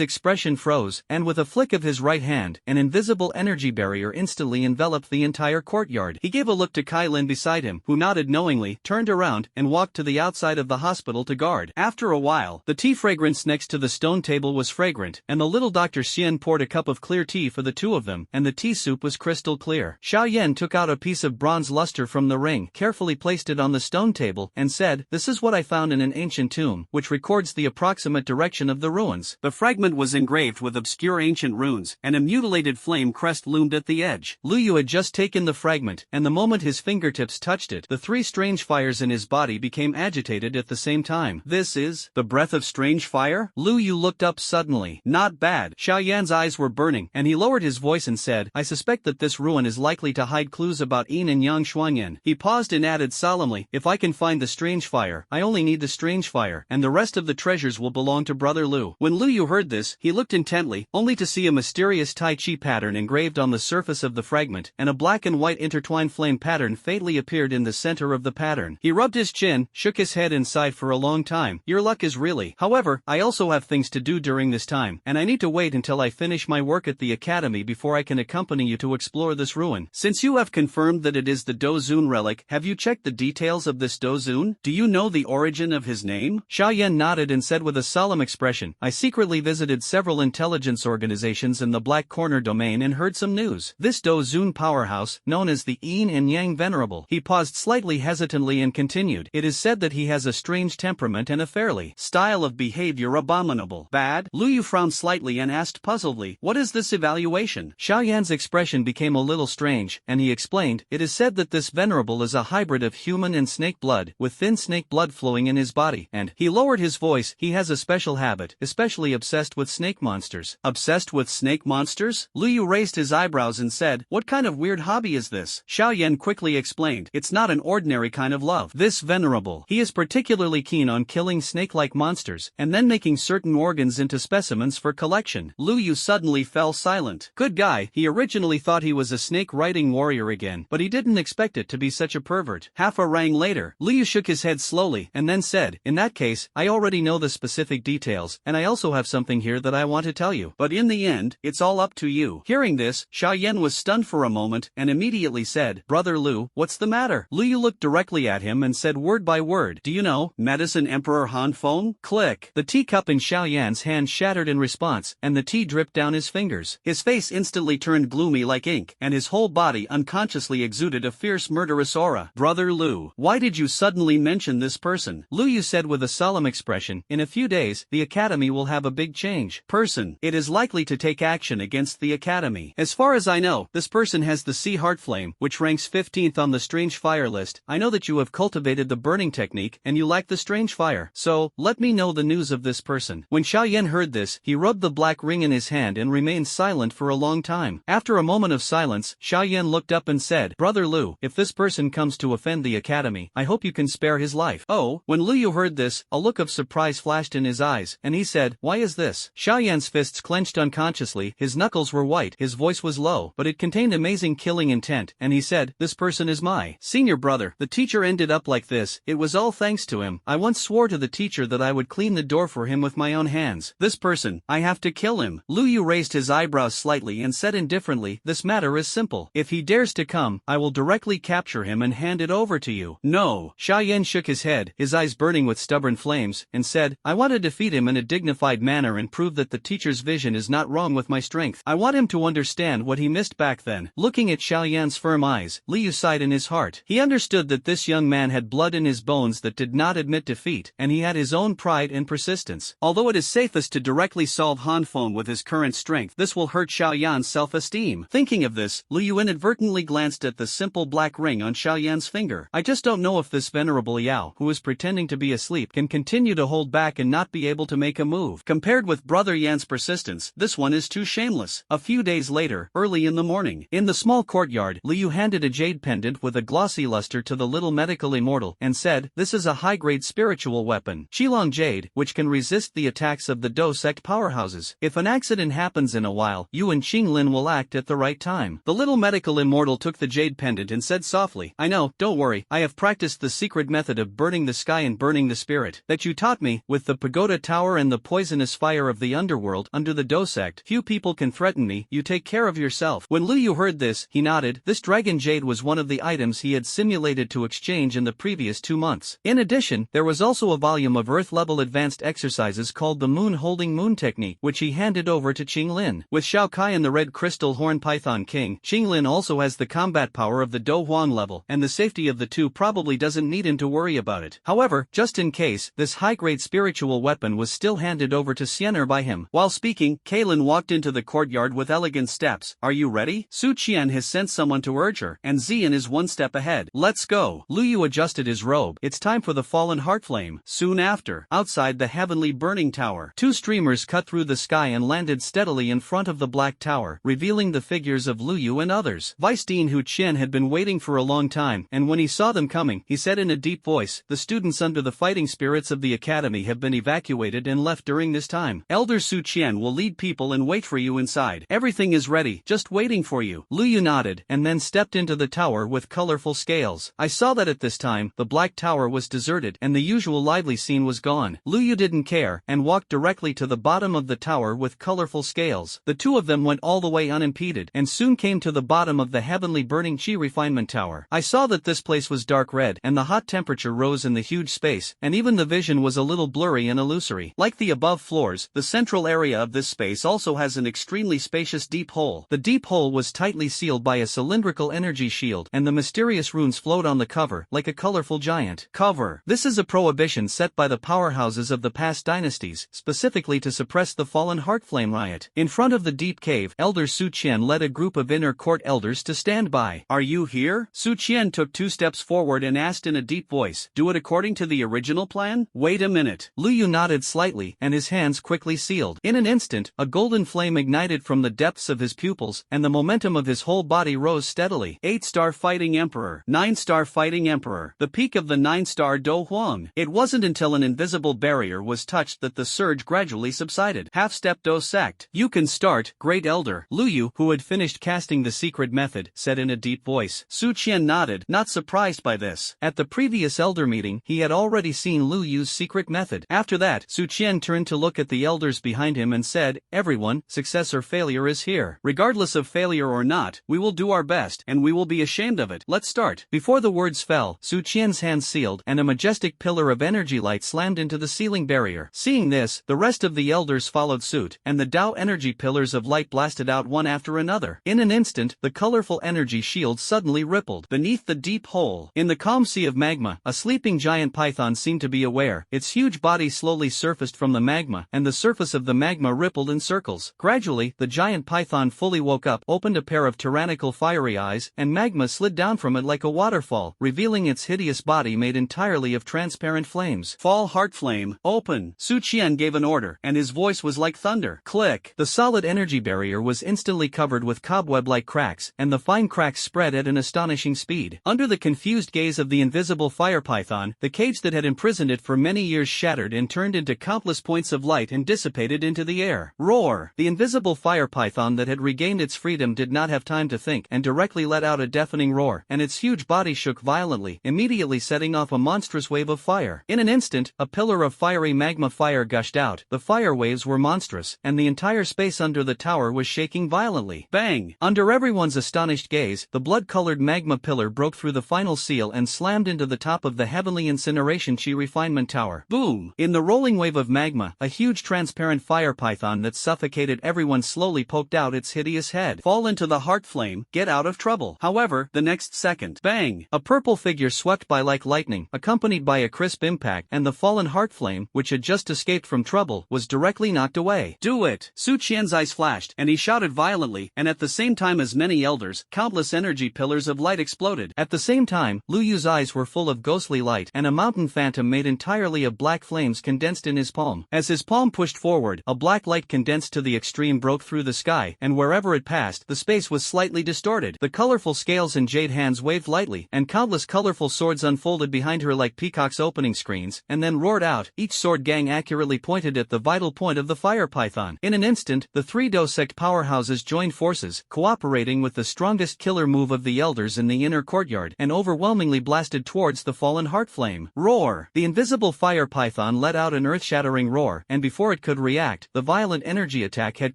expression froze, and with a flick of his right hand, an invisible energy barrier instantly enveloped the entire courtyard. He gave a look to Kai Lin beside him, who nodded knowingly, turned around, and walked to the outside of the hospital to guard. After a while, the tea fragrance next to the stone table was fragrant, and the little Dr. Xian poured a cup of clear tea for the two of them, and the tea soup was crystal clear. Xiao Yan took out a piece of bronze luster from the ring, carefully placed it on the stone table, and said, "This is what I found in an ancient tomb, which records the approximate direction of the ruins." The fragment was engraved with obscure ancient runes, and a mutilated flame crest loomed at the edge. Lu Yu had just taken the fragment, and the moment his fingertips touched it, the 3 strange fires in his body became agitated at the same time. "This is the breath of strange fire?" Lu Yu looked up suddenly. "Not bad." Xiao Yan's eyes were burning, and he lowered his voice and said, "I suspect that this ruin is likely to hide clues about Yin and Yang Xuanyan." He paused and added solemnly, "If I can find the strange fire, I only need the strange fire, and the rest of the treasures will belong to Brother Lu." When Lu Yu heard this, he looked intently, only to see a mysterious Tai Chi pattern engraved on the surface of the fragment, and a black and white intertwined flame pattern fatally appeared in the center of the pattern. He rubbed his chin, shook his head and sighed for a long time. "Your luck is really. However, I also have things to do during this time, and I need to wait until I finish my work at the academy before I can accompany you to explore this ruin. Since you have confirmed that it is the Dozun relic, have you checked the details of this Dozun? Do you know the origin of his name?" Xiao Yan nodded and said with a solemn expression, "I secretly visited several intelligence organizations in the Black Corner domain and heard some news. This Dozun powerhouse, known as the Yin and Yang Venerable." He paused slightly hesitantly and continued, "It is said that he has a strange temperament and a fairly style of behavior abominable. Bad?" Lu Yu frowned slightly and asked puzzledly, "What is this evaluation?" Xiao Yan's expression became a little strange, and he explained, "It is said that this venerable is a hybrid of human and snake blood, with thin snake blood flowing in his body, and," he lowered his voice, "he has a special habit, especially obsessed with snake monsters." "Obsessed with snake monsters?" Lu Yu raised his eyebrows and said, "What kind of weird hobby is this?" Xiao Yan quickly explained, "It's not an ordinary kind of love. This venerable, he is particularly keen on killing snake-like monsters, and then making certain organs into specimens for collection." Lu Yu suddenly fell silent. Good guy, he originally thought he was a snake-riding warrior again, but he didn't expect it to be such a pervert. Half a rang later, Lu Yu shook his head slowly, and then said, "In that case, I already know the specific details, and I also have something here that I want to tell you. But in the end, it's all up to you." Hearing this, Xiao Yan was stunned for a moment, and immediately said, "Brother Lu, what's the matter?" Lu Yu looked directly at him and said word by word, "Do you know Medicine Emperor Han Feng?" Click. The teacup in Xiao Yan's hand shattered in response, and the tea dripped down his fingers. His face instantly turned gloomy like ink, and his whole body unconsciously exuded a fierce murderous aura. "Brother Lu, why did you suddenly mention this person?" Lu Yu said with a solemn expression, "In a few days, the academy will have a big change. Person, it is likely to take action against the academy. As far as I know, this person has the Sea Heart Flame, which ranks 15th on the Strange Fire list. I know that you have cultivated the burning technique, and you lack the Strange Fire. So, let me know the news of this person." When Xiao Yan heard this, he rubbed the black ring in his hand and remained silent for a long time. After a moment of silence, Xiao Yan looked up and said, "Brother Lu, if this person comes to offend the academy, I hope you can spare his life." "Oh?" When Lu Yu heard this, a look of surprise flashed in his eyes, and he said, "Why is this?" Xiao Yan's fists clenched unconsciously, his knuckles were white, his voice was low, but it contained amazing killing intent, and he said, "This person is my senior brother. The teacher ended up like this, it was all thanks to him. I once swore to the teacher that I would clean the door for him with my own hands. This person, I have to kill him." Lu Yu raised his eyebrows slightly and said indifferently, "This matter is simple. If he dares to come, I will directly capture him and hand it over to you." "No." Xiao Yan shook his head, his eyes burning with stubborn flames, and said, "I want to defeat him in a dignified manner and prove that the teacher's vision is not wrong with my strength. I want him to understand what he missed back then." Looking at Xiao Yan's firm eyes, Lu Yu sighed in his heart. He understood that this young man had blood in his bones that did not admit defeat, and he had his own pride and persistence. Although it is safest to directly solve Han Feng with his current strength, this will hurt Xiao Yan's self-esteem. Thinking of this, Lu Yu inadvertently glanced at the simple black ring on Xiao Yan's finger. "I just don't know if this venerable Yao, who who is pretending to be asleep can continue to hold back and not be able to make a move. Compared with Brother Yan's persistence, this one is too shameless. A few days later, early in the morning, in the small courtyard, Liu handed a jade pendant with a glossy luster to the little medical immortal and said, "This is a high-grade spiritual weapon, Qilong Jade, which can resist the attacks of the Do sect powerhouses. If an accident happens in a while, you and Qinglin will act at the right time." The little medical immortal took the jade pendant and said softly, "I know, don't worry, I have practiced the secret method of burning the sky and burning the spirit that you taught me, with the pagoda tower and the poisonous fire of the underworld under the Do sect. Few people can threaten me, you take care of yourself." When Liu heard this, he nodded. This dragon jade was one of the items he had simulated to exchange in the previous 2 months. In addition, there was also a volume of Earth-level advanced exercises called the Moon-Holding Moon Technique, which he handed over to Qinglin. With Shao Kai and the Red Crystal Horn Python King, Qinglin also has the combat power of the Do Huang level, and the safety of the two probably doesn't need him to worry about it. However, just in case, this high-grade spiritual weapon was still handed over to Xiener by him. While speaking, Kaylin walked into the courtyard with elegant steps. "Are you ready? Su Qian has sent someone to urge her, and Xian is one step ahead. Let's go." Liu adjusted his robe. It's time for the fallen heart flame. Soon after, outside the heavenly burning tower, 2 streamers cut through the sky and landed steadily in front of the black tower, revealing the figures of Liu and others. Vice Dean Hu Qian had been waiting for a long time, and when he saw them coming, he said in a deep voice, "The students under the fighting spirits of the academy have been evacuated and left during this time. Elder Su Qian will lead people and wait for you inside. Everything is ready, just waiting for you." Liu nodded, and then stepped into the tower with colorful scales. I saw that at this time, the black tower was deserted and the usual lively scene was gone. Liu didn't care, and walked directly to the bottom of the tower with colorful scales. The two of them went all the way unimpeded, and soon came to the bottom of the heavenly burning Qi refinement tower. I saw that this place was dark red, and the hot temperature rose in the huge space, and even the vision was a little blurry and illusory. Like the above floors, the central area of this space also has an extremely spacious deep hole. The deep hole was tightly sealed by a cylindrical energy shield, and the mysterious runes flowed on the cover, like a colorful giant cover. This is a prohibition set by the powerhouses of the past dynasties, specifically to suppress the fallen heart flame riot. In front of the deep cave, Elder Su Qian led a group of inner court elders to stand by. "Are you here?" Su Qian took 2 steps forward and asked in a deep voice, "Do it according to the original plan?" "Wait a minute." Liu nodded slightly, and his hands quickly sealed. In an instant, a golden flame ignited from the depths of his pupils, and the momentum of his whole body rose steadily. 8-star fighting emperor. 9-star fighting emperor. The peak of the 9-star Do Huang. It wasn't until an invisible barrier was touched that the surge gradually subsided. Half-step Do sect. "You can start, great elder." Liu, who had finished casting the secret method, said in a deep voice. Su Qian nodded, not surprised by this. At the previous elder meeting, he had already seen Liu's secret method. After that, Su Qian turned to look at the elders behind him and said, "Everyone, success or failure is here. Regardless of failure or not, we will do our best, and we will be ashamed of it. Let's start." Before the words fell, Su Qian's hands sealed, and a majestic pillar of energy light slammed into the ceiling barrier. Seeing this, the rest of the elders followed suit, and the Tao energy pillars of light blasted out one after another. In an instant, the colorful energy shield suddenly rippled. Beneath the deep hole, in the calm sea of magma, a sleeping giant python seemed to be aware. Its huge body slowly surfaced from the magma, and the surface of the magma rippled in circles. Gradually, the giant python fully woke up, opened a pair of tyrannical fiery eyes, and magma slid down from it like a waterfall, revealing its hideous body made entirely of transparent flames. "Fall heart flame, open." Su Qian gave an order, and his voice was like thunder. Click! The solid energy barrier was instantly covered with cobweb-like cracks, and the fine cracks spread at an astonishing speed. Under the confused gaze of the invisible fire python, the cage that had imprisoned it for many years shattered and turned into countless points of light and dissipated into the air. Roar! The invisible fire python that had regained its freedom did not have time to think and directly let out a deafening roar, and its huge body shook violently, immediately setting off a monstrous wave of fire. In an instant, a pillar of fiery magma fire gushed out. The fire waves were monstrous, and the entire space under the tower was shaking violently. Bang! Under everyone's astonished gaze, the blood-colored magma pillar broke through the final seal and slammed into the top of the heavenly incineration Qi refinement tower. Boom! In the rolling wave of magma, a huge transparent fire python that suffocated everyone slowly poked out its hideous head. "Fall into the heart flame, get out of trouble." However, the next second, bang! A purple figure swept by like lightning, accompanied by a crisp impact, and the fallen heart flame, which had just escaped from trouble, was directly knocked away. "Do it!" Su Qian's eyes flashed, and he shouted violently, and at the same time as many elders, countless energy pillars of light exploded. At the same time, Liu's eyes were full of ghostly light, light, and a mountain phantom made entirely of black flames condensed in his palm. As his palm pushed forward, a black light condensed to the extreme broke through the sky, and wherever it passed, the space was slightly distorted. The colorful scales and jade hands waved lightly, and countless colorful swords unfolded behind her like peacocks opening screens, and then roared out, each sword gang accurately pointed at the vital point of the fire python. In an instant, the three dosect powerhouses joined forces, cooperating with the strongest killer move of the elders in the inner courtyard, and overwhelmingly blasted towards the fallen heartflame. Roar! The invisible fire python let out an earth-shattering roar, and before it could react, the violent energy attack had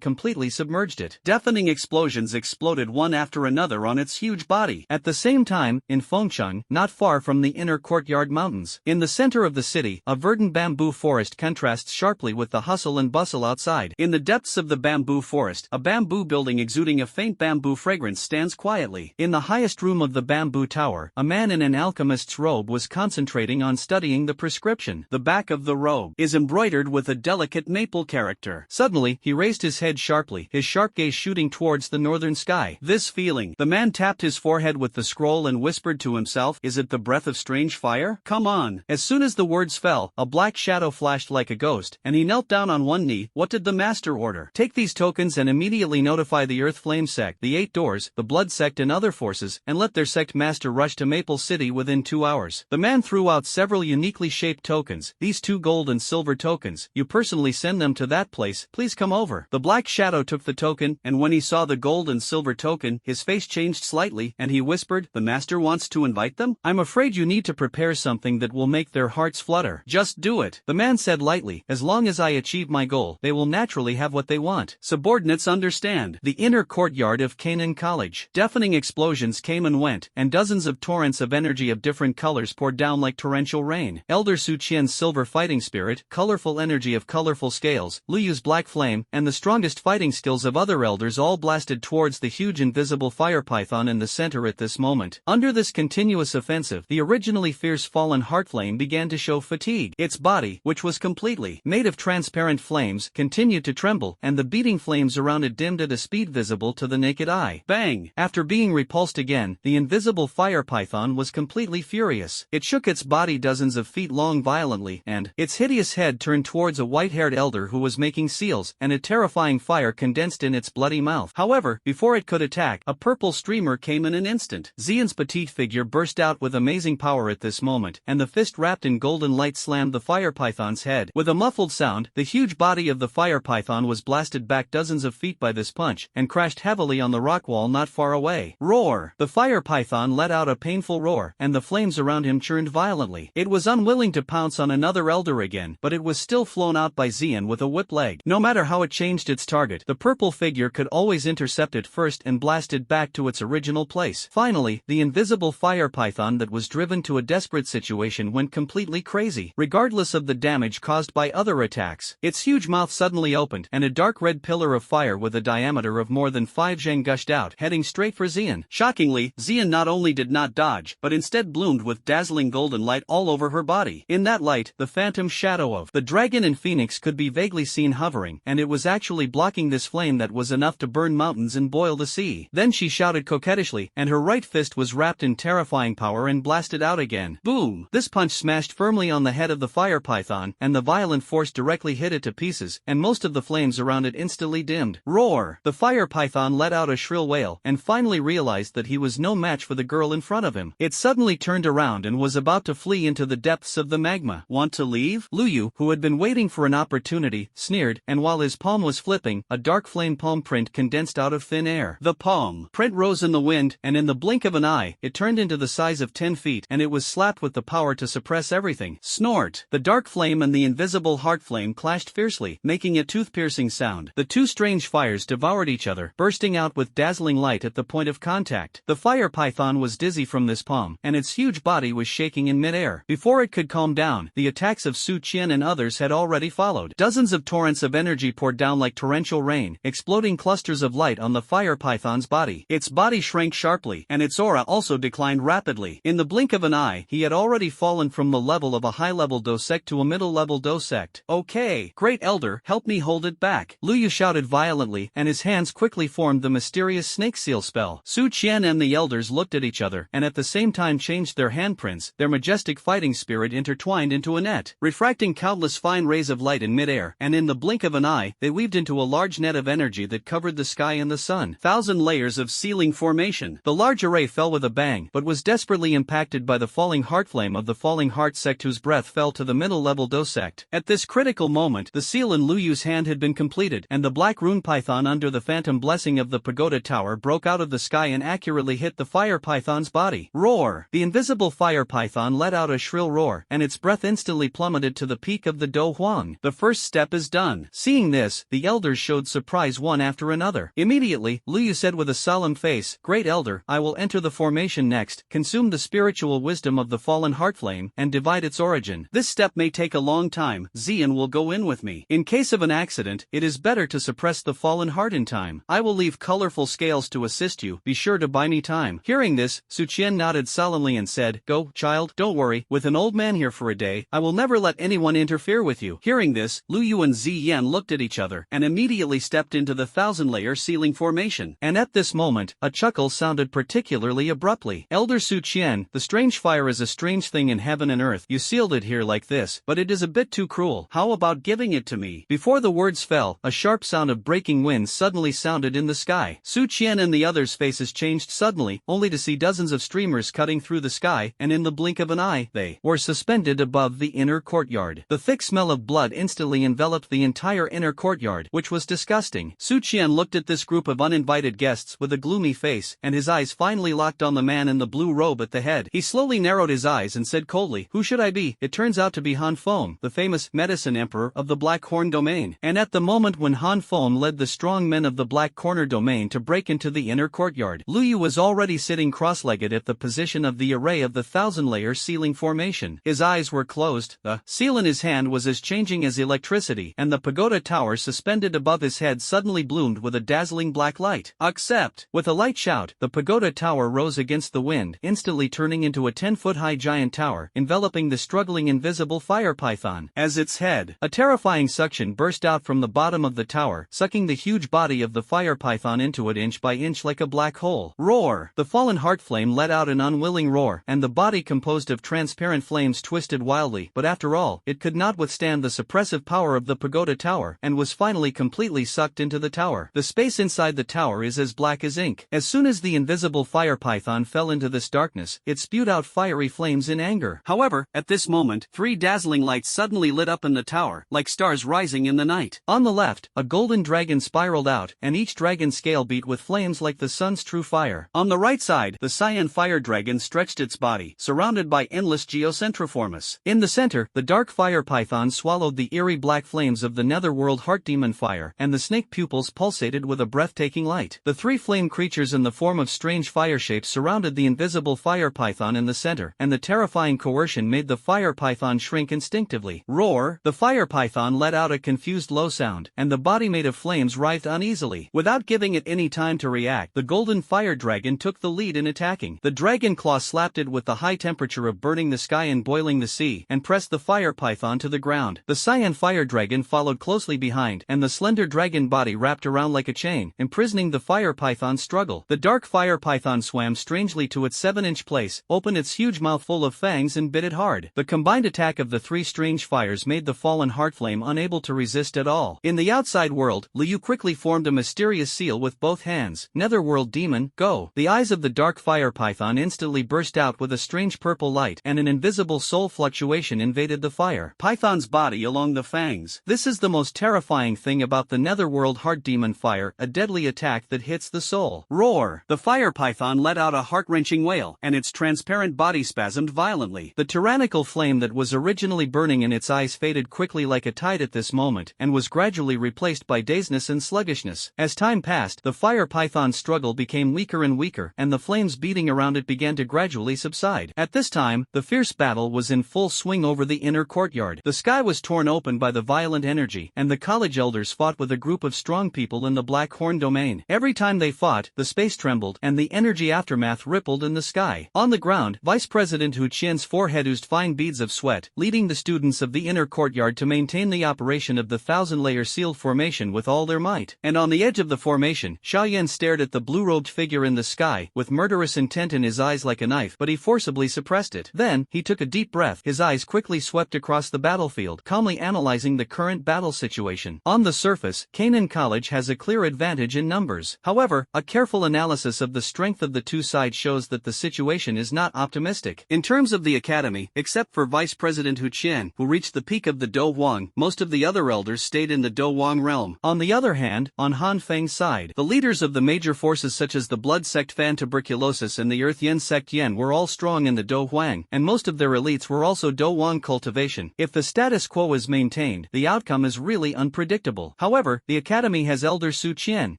completely submerged it. Deafening explosions exploded one after another on its huge body. At the same time, in Fengcheng, not far from the inner courtyard mountains, in the center of the city, a verdant bamboo forest contrasts sharply with the hustle and bustle outside. In the depths of the bamboo forest, a bamboo building exuding a faint bamboo fragrance stands quietly. In the highest room of the bamboo tower, a man in an alchemist's robe was concentrating on studying the prescription. The back of the robe is embroidered with a delicate maple character. Suddenly, he raised his head sharply, his sharp gaze shooting towards the northern sky. This feeling. The man tapped his forehead with the scroll and whispered to himself, "Is it the breath of strange fire? Come on." As soon as the words fell, a black shadow flashed like a ghost, and he knelt down on one knee. What did the master order? Take these tokens and immediately notify the Earth Flame sect, the Eight Doors, the Blood sect and other forces, and let their sect master rush to Maple City within 2 hours. The man threw out several uniquely shaped tokens. These 2 gold and silver tokens. You personally send them to that place, please come over. The black shadow took the token, and when he saw the gold and silver token, his face changed slightly, and he whispered, "The master wants to invite them? I'm afraid you need to prepare something that will make their hearts flutter." "Just do it," the man said lightly. "As long as I achieve my goal, they will naturally have what they want." Subordinates understand. The inner courtyard of Canaan College. Deafening explosions came and went, and dozens of torrents of energy of different colors poured down like torrential rain. Elder Su Qian's silver fighting spirit, colorful energy of colorful scales, Lu Yu's black flame, and the strongest fighting skills of other elders all blasted towards the huge invisible fire python in the center at this moment. Under this continuous offensive, the originally fierce fallen heartflame began to show fatigue. Its body, which was completely made of transparent flames, continued to tremble, and the beating flames around it dimmed at a speed visible to the naked eye. Bang! After being repulsed again, the invisible fire python was completely furious. It shook its body dozens of feet long violently, and its hideous head turned towards a white-haired elder who was making seals, and a terrifying fire condensed in its bloody mouth. However, before it could attack, a purple streamer came in an instant. Xian's petite figure burst out with amazing power at this moment, and the fist wrapped in golden light slammed the fire python's head. With a muffled sound, the huge body of the fire python was blasted back dozens of feet by this punch, and crashed heavily on the rock wall not far away. Roar! The fire python let out a painful roar, and the flames around him churned violently. It was unwilling to pounce on another elder again, but it was still flown out by Xian with a whip leg. No matter how it changed its target, the purple figure could always intercept it first and blast it back to its original place. Finally, the invisible fire python that was driven to a desperate situation went completely crazy. Regardless of the damage caused by other attacks, its huge mouth suddenly opened, and a dark red pillar of fire with a diameter of more than 5 zheng gushed out, heading straight for Xian. Shockingly, Xian not only did not dodge, but instead bloomed with dazzling golden light all over her body. In that light, the phantom shadow of the dragon and phoenix could be vaguely seen hovering, and it was actually blocking this flame that was enough to burn mountains and boil the sea. Then she shouted coquettishly, and her right fist was wrapped in terrifying power and blasted out again. Boom! This punch smashed firmly on the head of the fire python, and the violent force directly hit it to pieces, and most of the flames around it instantly dimmed. Roar! The fire python let out a shrill wail, and finally realized that he was no match for the girl in front of him. It suddenly turned around and was about to flee into the depths of the magma. "Want to leave?" Lu Yu, who had been waiting for an opportunity, sneered, and while his palm was flipping, a dark flame palm print condensed out of thin air. The palm print rose in the wind, and in the blink of an eye, it turned into the size of 10 feet, and it was slapped with the power to suppress everything. Snort! The dark flame and the invisible heart flame clashed fiercely, making a tooth-piercing sound. The two strange fires devoured each other, bursting out with dazzling light at the point of contact. The fire python was dizzy from this palm, and its huge body was shaking in midair. Before it could calm down, the attacks of Su Qian and others had already followed. Dozens of torrents of energy poured down like torrential rain, exploding clusters of light on the fire python's body. Its body shrank sharply, and its aura also declined rapidly. In the blink of an eye, he had already fallen from the level of a high-level dosect to a middle-level dosect. "Okay, great elder, help me hold it back." Lu Yu shouted violently, and his hands quickly formed the mysterious snake seal spell. Su Qian and the elders looked at each other, and at the same time changed their handprints. their majestic fighting spirit intertwined into a net, refracting countless fine rays of light in midair, and in the blink of an eye, they weaved into a large net of energy that covered the sky and the sun. Thousand layers of sealing formation. The large array fell with a bang, but was desperately impacted by the falling heart flame of the falling heart sect, whose breath fell to the middle level dosect. At this critical moment, the seal in Lu Yu's hand had been completed, and the black rune python under the phantom blessing of the pagoda tower broke out of the sky and accurately hit the fire python's body. Roar! The invisible fire python let out a shrill roar, and its breath instantly plummeted to the peak of the Do Huang. The first step is done. Seeing this, the elders showed surprise one after another. Immediately, Lu Yu said with a solemn face, "Great elder, I will enter the formation next, consume the spiritual wisdom of the fallen heart flame, and divide its origin. This step may take a long time. Zian will go in with me. In case of an accident, it is better to suppress the fallen heart in time. I will leave colorful scales to assist you, be sure to buy me time." Hearing this, Su Qian nodded solemnly and said, "Go, child, don't worry, with an old man here for a day, I will never let anyone interfere with you." Hearing this, Lu Yu and Ziyan looked at each other, and immediately stepped into the thousand-layer sealing formation. And at this moment, a chuckle sounded particularly abruptly. "Elder Su Qian, the strange fire is a strange thing in heaven and earth. You sealed it here like this, but it is a bit too cruel. How about giving it to me?" Before the words fell, a sharp sound of breaking wind suddenly sounded in the sky. Su Qian and the others' faces changed suddenly, only to see dozens of streamers cutting through the sky, and in the blink of an eye, they were suspended above the inner courtyard. The thick smell of blood instantly enveloped the entire inner courtyard, which was disgusting. Su Qian looked at this group of uninvited guests with a gloomy face, and his eyes finally locked on the man in the blue robe at the head. He slowly narrowed his eyes and said coldly, "Who should I be?" It turns out to be Han Feng, the famous medicine emperor of the Black Horn domain. And at the moment when Han Feng led the strong men of the Black Corner domain to break into the inner courtyard, Lu Yu was already sitting cross-legged at the position of the array of the thousand-layer sealing formation. His eyes were closed, the seal in his hand was as changing as electricity, and the pagoda tower suspended above his head suddenly bloomed with a dazzling black light. Accept! With a light shout, the pagoda tower rose against the wind, instantly turning into a 10-foot-high giant tower, enveloping the struggling invisible fire python. As its head, a terrifying suction burst out from the bottom of the tower, sucking the huge body of the fire python into it inch by inch like a black hole. Roar! The fallen heart flame let out an unwilling roar, and the body composed of transparent flames twisted wildly, but after all, it could not withstand the suppressive power of the pagoda tower, and was finally completely sucked into the tower. The space inside the tower is as black as ink. As soon as the invisible fire python fell into this darkness, it spewed out fiery flames in anger. However, at this moment, 3 dazzling lights suddenly lit up in the tower, like stars rising in the night. On the left, a golden dragon spiraled out, and each dragon's scale beat with flames like the sun's true fire. On the right side, the cyan fire dragon stretched its body, surrounded by endless geocentroformus. In the center, the dark fire python swallowed the eerie black flames of the netherworld heart demon fire, and the snake pupils pulsated with a breathtaking light. The 3 flame creatures in the form of strange fire shapes surrounded the invisible fire python in the center, and the terrifying coercion made the fire python shrink instinctively. Roar! The fire python let out a confused low sound, and the body made of flames writhed uneasily. Without giving it any time to react, the golden fire dragon took the lead in attacking. The dragon claw slapped it with the high temperature of burning the sky and boiling the sea, and pressed the fire python to the ground. The cyan fire dragon followed closely behind, and the slender dragon body wrapped around like a chain, imprisoning the fire python's struggle. The dark fire python swam strangely to its 7-inch place, opened its huge mouth full of fangs and bit it hard. The combined attack of the 3 strange fires made the fallen heart flame unable to resist at all. In the outside world, Lu Yu quickly formed a mysterious seal with both hands. "Netherworld demon, go!" The eyes of the dark fire python instantly burst out with a strange purple light, and an invisible soul fluctuation invaded the fire python's body along the fangs. This is the most terrifying thing about the netherworld heart demon fire, a deadly attack that hits the soul. Roar! The fire python let out a heart-wrenching wail, and its transparent body spasmed violently. The tyrannical flame that was originally burning in its eyes faded quickly like a tide at this moment, and was gradually replaced by dazedness and sluggishness. As time passed, the fire python's struggle became weaker and weaker, and the flames beating around it began to gradually subside. At this time, the fierce battle was in full swing over the inner courtyard. The sky was torn open by the violent energy, and the college elders fought with a group of strong people in the Black Horn domain. Every time they fought, the space trembled, and the energy aftermath rippled in the sky. On the ground, Vice President Hu Qian's forehead oozed fine beads of sweat, leading the students of the inner courtyard to maintain the operation of the thousand-layer sealed formation with all their might. And on the edge of the formation, Xiaoyan stared at the blue-robed figure in the sky, with murderous intent in his eyes like a knife, but he forcibly suppressed pressed it. Then, he took a deep breath. His eyes quickly swept across the battlefield, calmly analyzing the current battle situation. On the surface, Canaan College has a clear advantage in numbers. However, a careful analysis of the strength of the two sides shows that the situation is not optimistic. In terms of the academy, except for Vice President Hu Qian, who reached the peak of the Do Huang, most of the other elders stayed in the Do Huang realm. On the other hand, on Han Feng's side, the leaders of the major forces such as the Blood Sect Fan Tuberculosis and the Earth Yen Sect Yen were all strong in the Do Huang, and most of their elites were also Do Huang cultivation. If the status quo is maintained, the outcome is really unpredictable. However, the academy has Elder Su Qian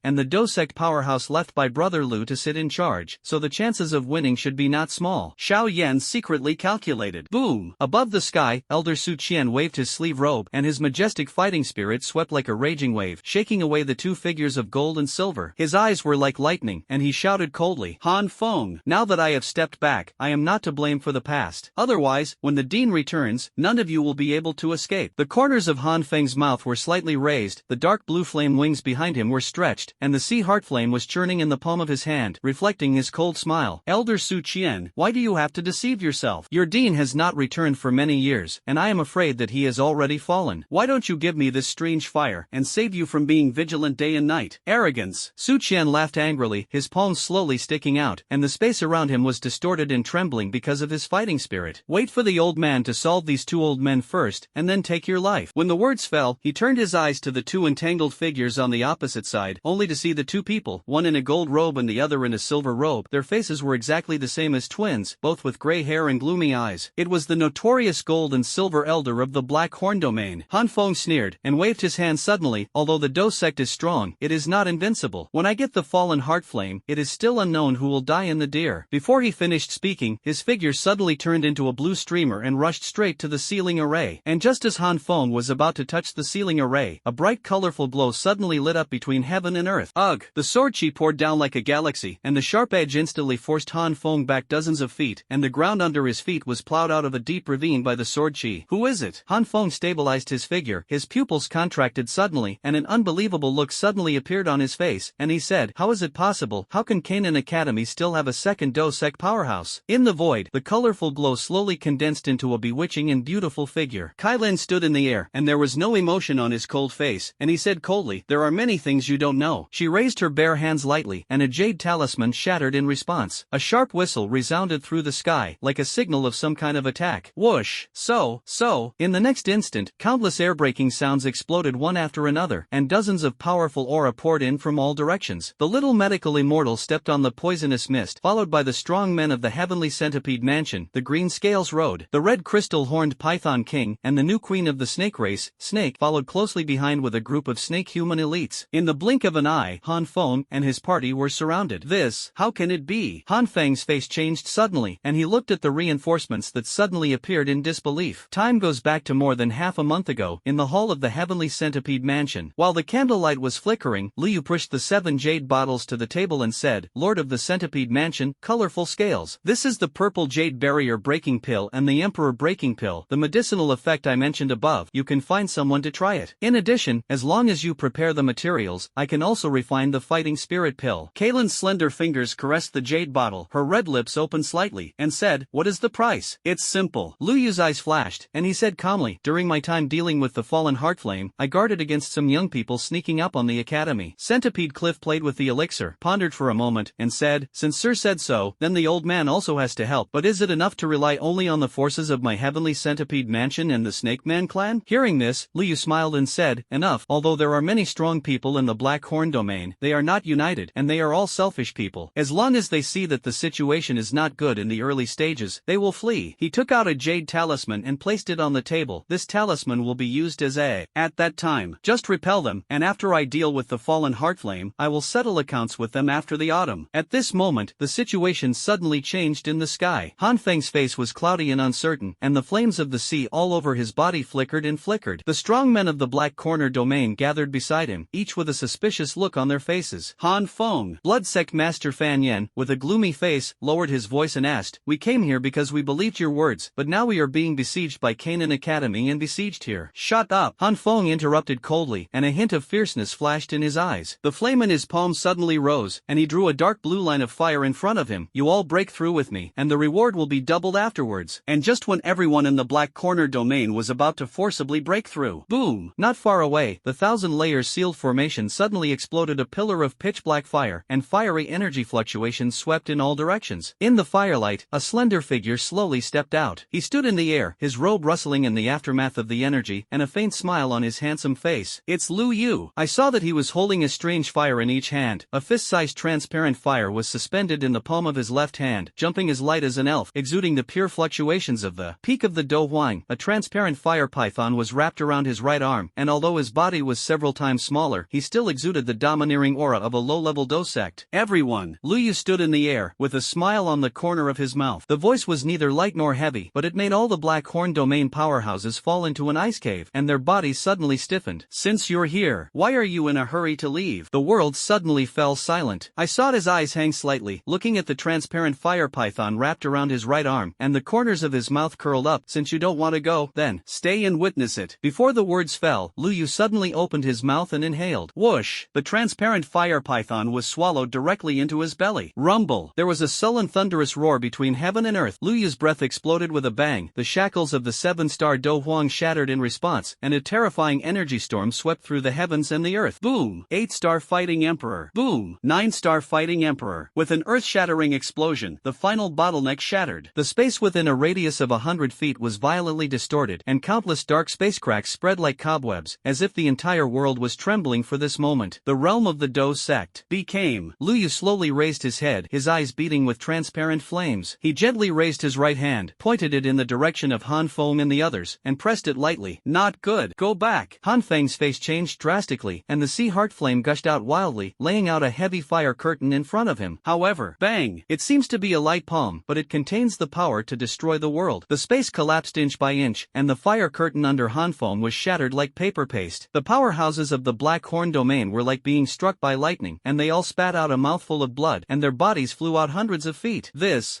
and the Do Sect powerhouse left by Brother Lu to sit in charge, so the chances of winning should be not small. Xiao Yan secretly calculated. Boom! Above the sky, Elder Su Qian waved his sleeve robe, and his majestic fighting spirit swept like a raging wave, shaking away the two figures of gold and silver. His eyes were like lightning, and he shouted coldly, "Han Feng, now that I have stepped back, I am not to blame for the past. Otherwise, when the dean returns, none of you will be able to escape." The corners of Han Feng's mouth were slightly raised, the dark blue flame wings behind him were stretched, and the sea heart flame was churning in the palm of his hand, reflecting his cold smile. "Elder Su Qian, why do you have to deceive yourself? Your dean has not returned for many years, and I am afraid that he has already fallen. Why don't you give me this strange fire, and save you from being vigilant day and night?" Arrogance. Su Qian laughed angrily, his palms slowly sticking out, and the space around him was distorted and trembling because of his fighting spirit. "Wait for the old man to solve these two old men first, and then take your life." When the words fell, he turned his eyes to the two entangled figures on the opposite side, only to see the two people, one in a gold robe and the other in a silver robe. Their faces were exactly the same as twins, both with gray hair and gloomy eyes. It was the notorious gold and silver elder of the Black Horn domain. Han Feng sneered, and waved his hand suddenly. "Although the Do sect is strong, it is not invincible. When I get the fallen heart flame, it is still unknown who will die in the deer." Before he finished speaking, his figure suddenly turned into a blue streamer and rushed straight to the ceiling array. And just as Han Feng was about to touch the ceiling array, a bright colorful glow suddenly lit up between heaven and earth. Ugh! The sword chi poured down like a galaxy, and the sharp edge instantly forced Han Feng back dozens of feet, and the ground under his feet was plowed out of a deep ravine by the sword chi. "Who is it?" Han Feng stabilized his figure, his pupils contracted suddenly, and an unbelievable look suddenly appeared on his face, and he said, "How is it possible? How can Canaan Academy still have a second Do sect powerhouse?" In the void, the colorful glow slowly condensed into a bewitching and beautiful figure. Kai Lin stood in the air, and there was no emotion on his cold face, and he said coldly, "There are many things you don't know." She raised her bare hands lightly, and a jade talisman shattered in response. A sharp whistle resounded through the sky, like a signal of some kind of attack. Whoosh! So. In the next instant, countless air-breaking sounds exploded one after another, and dozens of powerful aura poured in from all directions. The little medical immortal stepped on the poisonous mist, followed by the strong men of the Heavenly Centipede Mansion, the Green Scales Road, the Red Crystal-Horned Python King, and the new queen of the snake race, Snake, followed closely behind with a group of snake-human elites. In the blink of an eye, Han Feng and his party were surrounded. How can it be? Han Feng's face changed suddenly, and he looked at the reinforcements that suddenly appeared in disbelief. Time goes back to more than half a month ago, in the hall of the Heavenly Centipede Mansion. While the candlelight was flickering, Liu pushed the 7 jade bottles to the table and said, "Lord of the Centipede Mansion, colorful scales. This is the purple jade barrier breaking pill and the emperor breaking pill, the medicinal effect I mentioned above. You can find someone to try it. In addition, as long as you prepare the materials, I can also refine the fighting spirit pill." Kaylin's slender fingers caressed the jade bottle, her red lips opened slightly, and said, "What is the price?" "It's simple." Lu Yu's eyes flashed, and he said calmly, "During my time dealing with the fallen heart flame, I guarded against some young people sneaking up on the academy." Centipede Cliff played with the elixir, pondered for a moment, and said, "Since Sir said so, then the old man also has to help. But is it enough to rely only on the forces of my Heavenly Centipede Mansion and the Snake Man clan?" Hearing this, Liu smiled and said, "Enough. Although there are many strong people in the Black Horn domain, they are not united, and they are all selfish people. As long as they see that the situation is not good in the early stages, they will flee." He took out a jade talisman and placed it on the table. "This talisman will be used as a at that time. Just repel them, and after I deal with the fallen heart flame, I will settle accounts with them after the autumn." At this moment, the situation suddenly changed in the sky. Han Feng's face was cloudy and uncertain, and the flames of the sea all over his body flickered and flickered. The strong men of the Black Corner domain gathered beside him, each with a suspicious look on their faces. Han Feng, Blood Sect Master Fan Yen, with a gloomy face, lowered his voice and asked, "We came here because we believed your words, but now we are being besieged by Canaan Academy and besieged here." "Shut up!" Han Feng interrupted coldly, and a hint of fierceness flashed in his eyes. The flame in his palm suddenly rose, and he drew a dark blue line of fire in front of him. "You all break through with me, and the reward reward will be doubled afterwards. And just when everyone in the black corner domain was about to forcibly break through, boom! Not far away, the 1,000-layer sealed formation suddenly exploded a pillar of pitch-black fire, and fiery energy fluctuations swept in all directions. In the firelight, a slender figure slowly stepped out. He stood in the air, his robe rustling in the aftermath of the energy, and a faint smile on his handsome face. It's Lu Yu. I saw that he was holding a strange fire in each hand. A fist-sized transparent fire was suspended in the palm of his left hand, jumping as light as an elf, exuding the pure fluctuations of the peak of the Do Huang. A transparent fire python was wrapped around his right arm, and although his body was several times smaller, he still exuded the domineering aura of a low-level Do sect. Everyone! Lu Yu stood in the air, with a smile on the corner of his mouth. The voice was neither light nor heavy, but it made all the Black Horn domain powerhouses fall into an ice cave, and their bodies suddenly stiffened. Since you're here, why are you in a hurry to leave? The world suddenly fell silent. I saw his eyes hang slightly, looking at the transparent fire python wrapped around his right arm, and the corners of his mouth curled up. Since you don't want to go, then stay and witness it. Before the words fell, Lu Yu suddenly opened his mouth and inhaled. Whoosh! The transparent fire python was swallowed directly into his belly. Rumble! There was a sullen thunderous roar between heaven and earth. Lu Yu's breath exploded with a bang. The shackles of the 7-star Do Huang shattered in response, and a terrifying energy storm swept through the heavens and the earth. Boom! 8-star fighting emperor. Boom! 9-star fighting emperor. With an earth-shattering explosion, the final bottleneck shattered. The space within a radius of 100 feet was violently distorted, and countless dark space cracks spread like cobwebs, as if the entire world was trembling for this moment. The realm of the Do sect became. Lu Yu slowly raised his head, his eyes beating with transparent flames. He gently raised his right hand, pointed it in the direction of Han Feng and the others, and pressed it lightly. Not good. Go back. Han Feng's face changed drastically, and the sea heart flame gushed out wildly, laying out a heavy fire curtain in front of him. However, bang! It seems to be a light palm, but it contains the power to destroy the world. The space collapsed inch by inch, and the fire curtain under Han Feng was shattered like paper paste. The powerhouses of the Black Horn domain were like being struck by lightning, and they all spat out a mouthful of blood, and their bodies flew out hundreds of feet.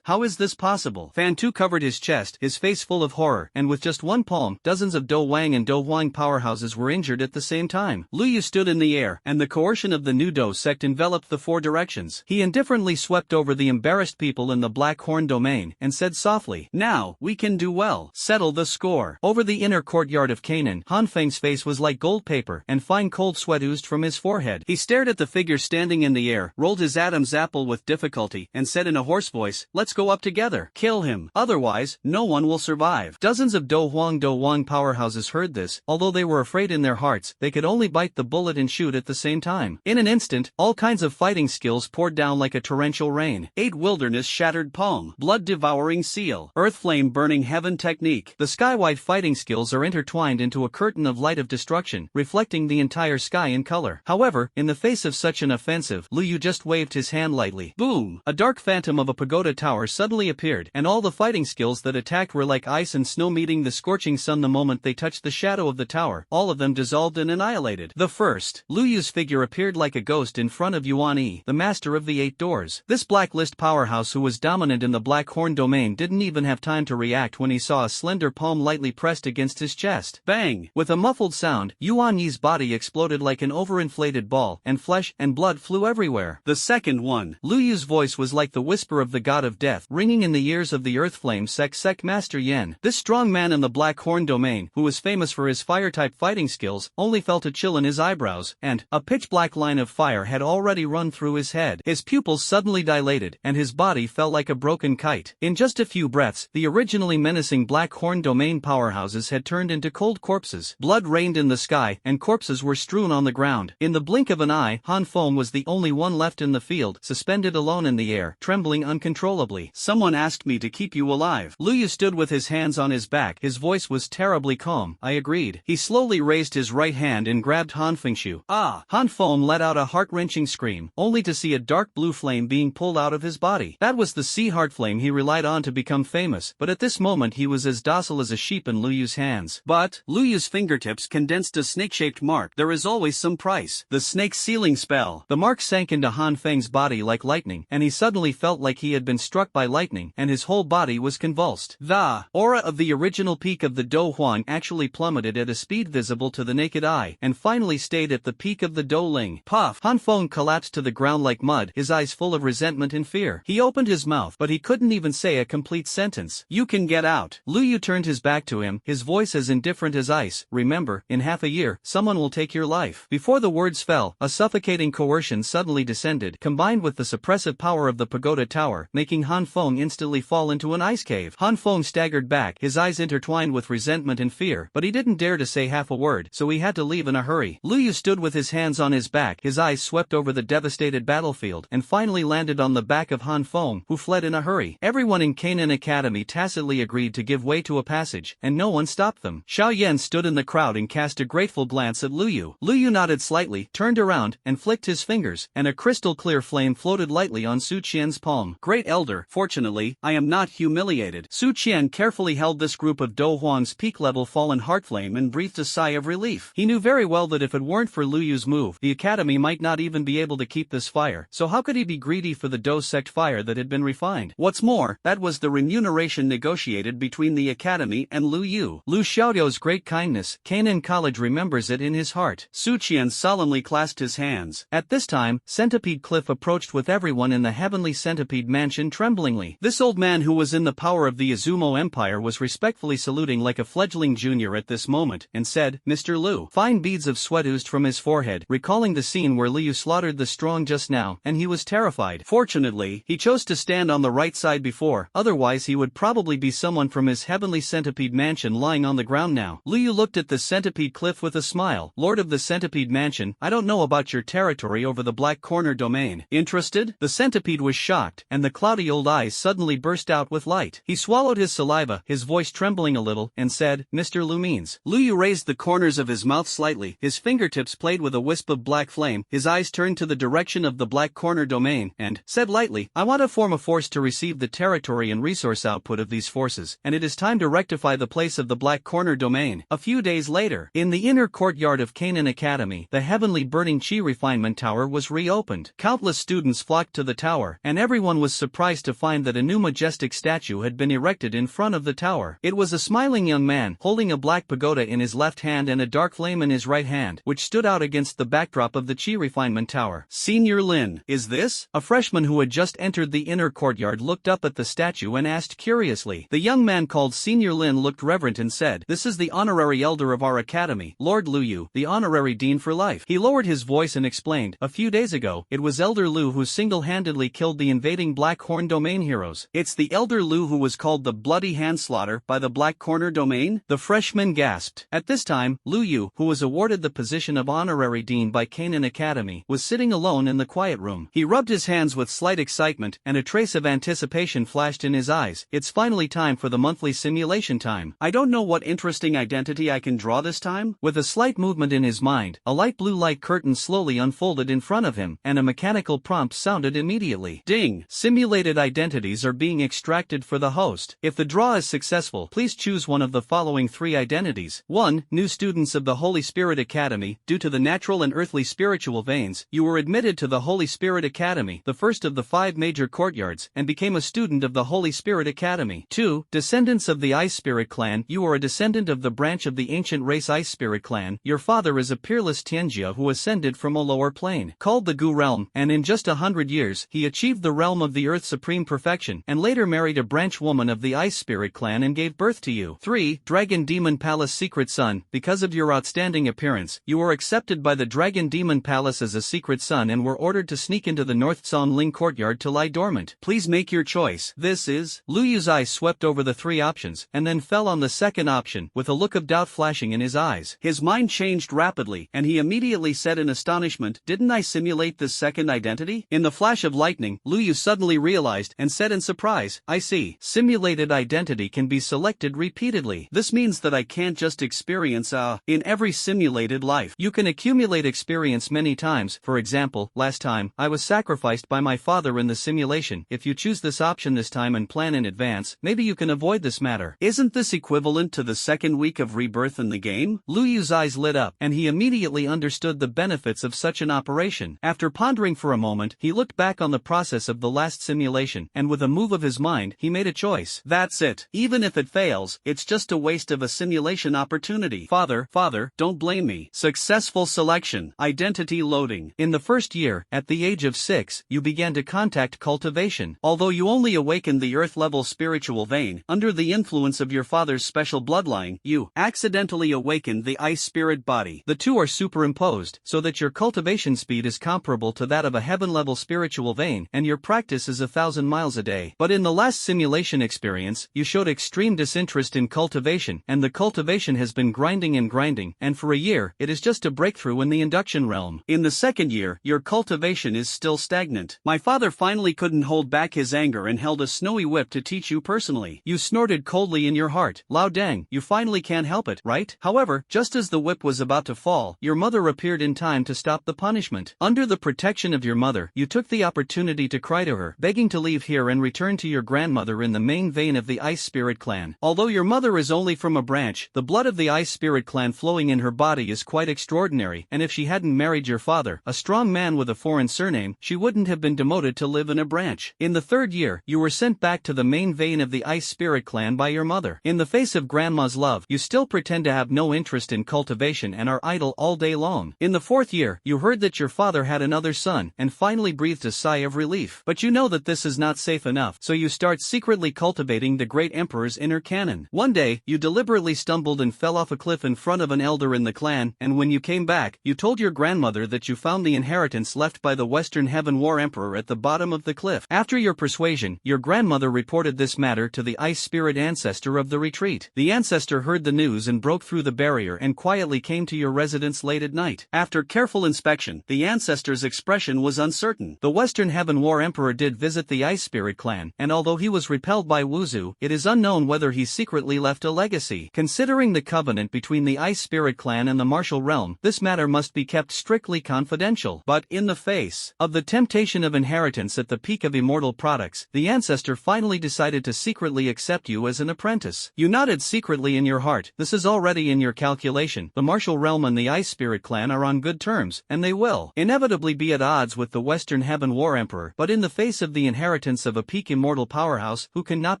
How is this possible? Fan Tu covered his chest, his face full of horror, and with just one palm, dozens of Do Wang and Do Huang powerhouses were injured at the same time. Lu Yu stood in the air, and the coercion of the new Do sect enveloped the four directions. He indifferently swept over the embarrassed people in the Black Horn domain, and said softly, "Now, we can do well. Settle the score." Over the inner courtyard of Canaan, Han Feng's face was like gold paper, and fine cold sweat oozed from his forehead. He stared at the figure standing in the air, rolled his Adam's apple with difficulty, and said in a hoarse voice, "Let's go up together. Kill him. Otherwise, no one will survive." Dozens of Do Huang powerhouses heard this. Although they were afraid in their hearts, they could only bite the bullet and shoot at the same time. In an instant, all kinds of fighting skills poured down like a torrential rain. 8 wilderness shattered palm, blood devouring seal, earth flame burning heaven technique. The skywide fighting skills are intertwined into a curtain of light of destruction, reflecting the entire sky in color. However, in the face of such an offensive, Lu Yu just waved his hand lightly. Boom! A dark phantom of a pagoda tower suddenly appeared, and all the fighting skills that attacked were like ice and snow meeting the scorching sun the moment they touched the shadow of the tower. All of them dissolved and annihilated. The first, Lu Yu's figure appeared like a ghost in front of Yuan Yi, the master of the 8 doors. This blacklist powerhouse who was dominant in the Black Horn domain didn't even have time to react when he saw a slender palm lightly pressed against his chest. Bang! With a muffled sound, Yuan Yi's body exploded like an overinflated ball, and flesh and blood flew everywhere. The second one, Lu Yu's voice was like the whisper of the god of death, ringing in the ears of the earth flame sec Master Yen. This strong man in the Black Horn domain, who was famous for his fire-type fighting skills, only felt a chill in his eyebrows, and a pitch-black line of fire had already run through his head. His pupils suddenly dilated, and his body felt like a broken kite. In just a few breaths, the originally menacing Black Horn domain powerhouses had turned into cold corpses. Blood rained in the sky, and corpses were strewn on the ground. In the blink of an eye, Han Feng was the only one left in the field, suspended alone in the air, trembling uncontrollably. "Someone asked me to keep you alive." Lu Yu stood with his hands on his back. His voice was terribly calm. "I agreed." He slowly raised his right hand and grabbed Han Feng's shoe. "Ah!" Han Feng let out a heart-wrenching scream, only to see a dark blue flame being pulled out of his body. That was the sea heart flame he relied on to become famous, but at this moment he was as docile as a sheep in Lu Yu's hands. But Lu Yu's fingertips condensed a snake-shaped mark. There is always some price. The snake sealing spell. The mark sank into Han Feng's body like lightning, and he suddenly felt like he had been struck by lightning, and his whole body was convulsed. The aura of the original peak of the Do Huang actually plummeted at a speed visible to the naked eye, and finally stayed at the peak of the Do Ling. Puff! Han Feng collapsed to the ground like mud, his eyes full of resentment and fear. He opened his mouth, but he couldn't didn't even say a complete sentence. You can get out. Lu Yu turned his back to him, his voice as indifferent as ice. Remember, in half a year, someone will take your life. Before the words fell, a suffocating coercion suddenly descended, combined with the suppressive power of the pagoda tower, making Han Feng instantly fall into an ice cave. Han Feng staggered back, his eyes intertwined with resentment and fear, but he didn't dare to say half a word, so he had to leave in a hurry. Lu Yu stood with his hands on his back, his eyes swept over the devastated battlefield, and finally landed on the back of Han Feng, who fled in a hurry. Everyone in Canaan Academy tacitly agreed to give way to a passage, and no one stopped them. Xiao Yan stood in the crowd and cast a grateful glance at Lu Yu. Lu Yu nodded slightly, turned around, and flicked his fingers, and a crystal-clear flame floated lightly on Su Qian's palm. Great Elder, fortunately, I am not humiliated. Su Qian carefully held this group of Do Huang's peak-level fallen heart flame and breathed a sigh of relief. He knew very well that if it weren't for Lu Yu's move, the academy might not even be able to keep this fire, so how could he be greedy for the Do sect fire that had been refined? What's more, that was the remuneration negotiated between the academy and Lu Yu. Lu Xiaoyou's great kindness, Canaan College remembers it in his heart. Su Qian solemnly clasped his hands. At this time, Centipede Cliff approached with everyone in the heavenly Centipede mansion tremblingly. This old man who was in the power of the Izumo Empire was respectfully saluting like a fledgling junior at this moment, and said, Mr. Lu. Fine beads of sweat oozed from his forehead, recalling the scene where Lu Yu slaughtered the strong just now, and he was terrified. Fortunately, he chose to stand on the right side before, otherwise he would probably be someone from his heavenly Centipede mansion lying on the ground now. Lu Yu looked at the Centipede Cliff with a smile. Lord of the Centipede Mansion, I don't know about your territory over the Black Corner domain. Interested? The centipede was shocked, and the cloudy old eyes suddenly burst out with light. He swallowed his saliva, his voice trembling a little, and said, Mr. Lu means. Lu Yu raised the corners of his mouth slightly, his fingertips played with a wisp of black flame, his eyes turned to the direction of the Black Corner domain, and said lightly, I want to form a force to receive the territory and resource output of these forces, and it is time to rectify the place of the Black Corner domain. A few days later, in the inner courtyard of Canaan Academy, the heavenly burning chi refinement tower was reopened. Countless students flocked to the tower, and everyone was surprised to find that a new majestic statue had been erected in front of the tower. It was a smiling young man, holding a black pagoda in his left hand and a dark flame in his right hand, which stood out against the backdrop of the chi refinement tower. Senior Lin, is this? A freshman who had just entered the inner courtyard looked up at the statue and asked curiously. The young man called Senior Lin looked reverent and said, This is the honorary elder of our academy, Lord Lu Yu, the honorary dean for life. He lowered his voice and explained, a few days ago, it was Elder Lu who single-handedly killed the invading Black Horn domain heroes. It's the Elder Lu who was called the Bloody Handslaughter by the Black Corner domain? The freshman gasped. At this time, Lu Yu, who was awarded the position of honorary dean by Canaan Academy, was sitting alone in the quiet room. He rubbed his hands with slight excitement, and a trace of anticipation flashed in his eyes. It's finally time for the monthly simulation time. I don't know what interesting identity I can draw this time. With a slight movement in his mind, a light blue light curtain slowly unfolded in front of him, and a mechanical prompt sounded immediately. Ding! Simulated identities are being extracted for the host. If the draw is successful, please choose one of the following three identities. 1. New students of the Holy Spirit Academy. Due to the natural and earthly spiritual veins, you were admitted to the Holy Spirit Academy, the first of the 5 major courtyards, and became a student of the Holy Spirit Academy. 2. Descendants of the Ice Spirit Clan. You are a descendant of the branch of the ancient race Ice Spirit Clan. Your father is a peerless Tianjia who ascended from a lower plane, called the Gu Realm, and in just 100 years, he achieved the realm of the Earth's supreme perfection, and later married a branch woman of the Ice Spirit Clan and gave birth to you. 3. Dragon Demon Palace Secret Son. Because of your outstanding appearance, you were accepted by the Dragon Demon Palace as a secret son and were ordered to sneak into the North Zon Ling courtyard to lie dormant. Please make your choice. This is... Lu Yu's eyes swept over the 3 options, and then fell on the second option, with a look of doubt flashing in his eyes. His mind changed rapidly, and he immediately said in astonishment, Didn't I simulate this second identity? In the flash of lightning, Lu Yu suddenly realized, and said in surprise, I see. Simulated identity can be selected repeatedly. This means that I can't just experience in every simulated life. You can accumulate experience many times. For example, last time, I was sacrificed by my father in the simulation. If you choose this option this time and plan in advance, maybe you can avoid this matter. Isn't this equivalent to the second week of rebirth in the game? Lu Yu's eyes lit up, and he immediately understood the benefits of such an operation. After pondering for a moment, he looked back on the process of the last simulation, and with a move of his mind, he made a choice. That's it. Even if it fails, it's just a waste of a simulation opportunity. Father, don't blame me. Successful selection. Identity loading. In the first year, at the age of 6, you began to contact cultivation. Although you only only awakened the earth-level spiritual vein. Under the influence of your father's special bloodline, you accidentally awakened the ice spirit body. The two are superimposed, so that your cultivation speed is comparable to that of a heaven-level spiritual vein, and your practice is 1,000 miles a day. But in the last simulation experience, you showed extreme disinterest in cultivation, and the cultivation has been grinding and grinding, and for a year, it is just a breakthrough in the induction realm. In the second year, your cultivation is still stagnant. My father finally couldn't hold back his anger and held a snowy whip to teach you personally. You snorted coldly in your heart. Lao dang, you finally can't help it, right? However, just as the whip was about to fall, your mother appeared in time to stop the punishment. Under the protection of your mother, you took the opportunity to cry to her, begging to leave here and return to your grandmother in the main vein of the Ice Spirit clan. Although your mother is only from a branch, the blood of the Ice Spirit clan flowing in her body is quite extraordinary, and if she hadn't married your father, a strong man with a foreign surname, she wouldn't have been demoted to live in a branch. In the third year, you were sent back to the main vein of the Ice Spirit clan by your mother. In the face of grandma's love, you still pretend to have no interest in cultivation and are idle all day long. In the fourth year, you heard that your father had another son, and finally breathed a sigh of relief. But you know that this is not safe enough, so you start secretly cultivating the great emperor's inner canon. One day, you deliberately stumbled and fell off a cliff in front of an elder in the clan, and when you came back, you told your grandmother that you found the inheritance left by the Western Heaven War Emperor at the bottom of the cliff. After your persuasion, your grandmother reported this matter to the Ice Spirit ancestor of the retreat. The ancestor heard the news and broke through the barrier and quietly came to your residence late at night. After careful inspection, the ancestor's expression was uncertain. The Western Heaven War Emperor did visit the Ice Spirit clan, and although he was repelled by Wuzu, it is unknown whether he secretly left a legacy. Considering the covenant between the Ice Spirit clan and the martial realm, this matter must be kept strictly confidential. But in the face of the temptation of inheritance at the peak of immortal products, the ancestor finally decided to secretly accept you as an apprentice. You nodded secretly in your heart. This is already in your calculation. The martial realm and the Ice Spirit clan are on good terms, and they will inevitably be at odds with the Western Heaven War Emperor, but in the face of the inheritance of a peak immortal powerhouse who cannot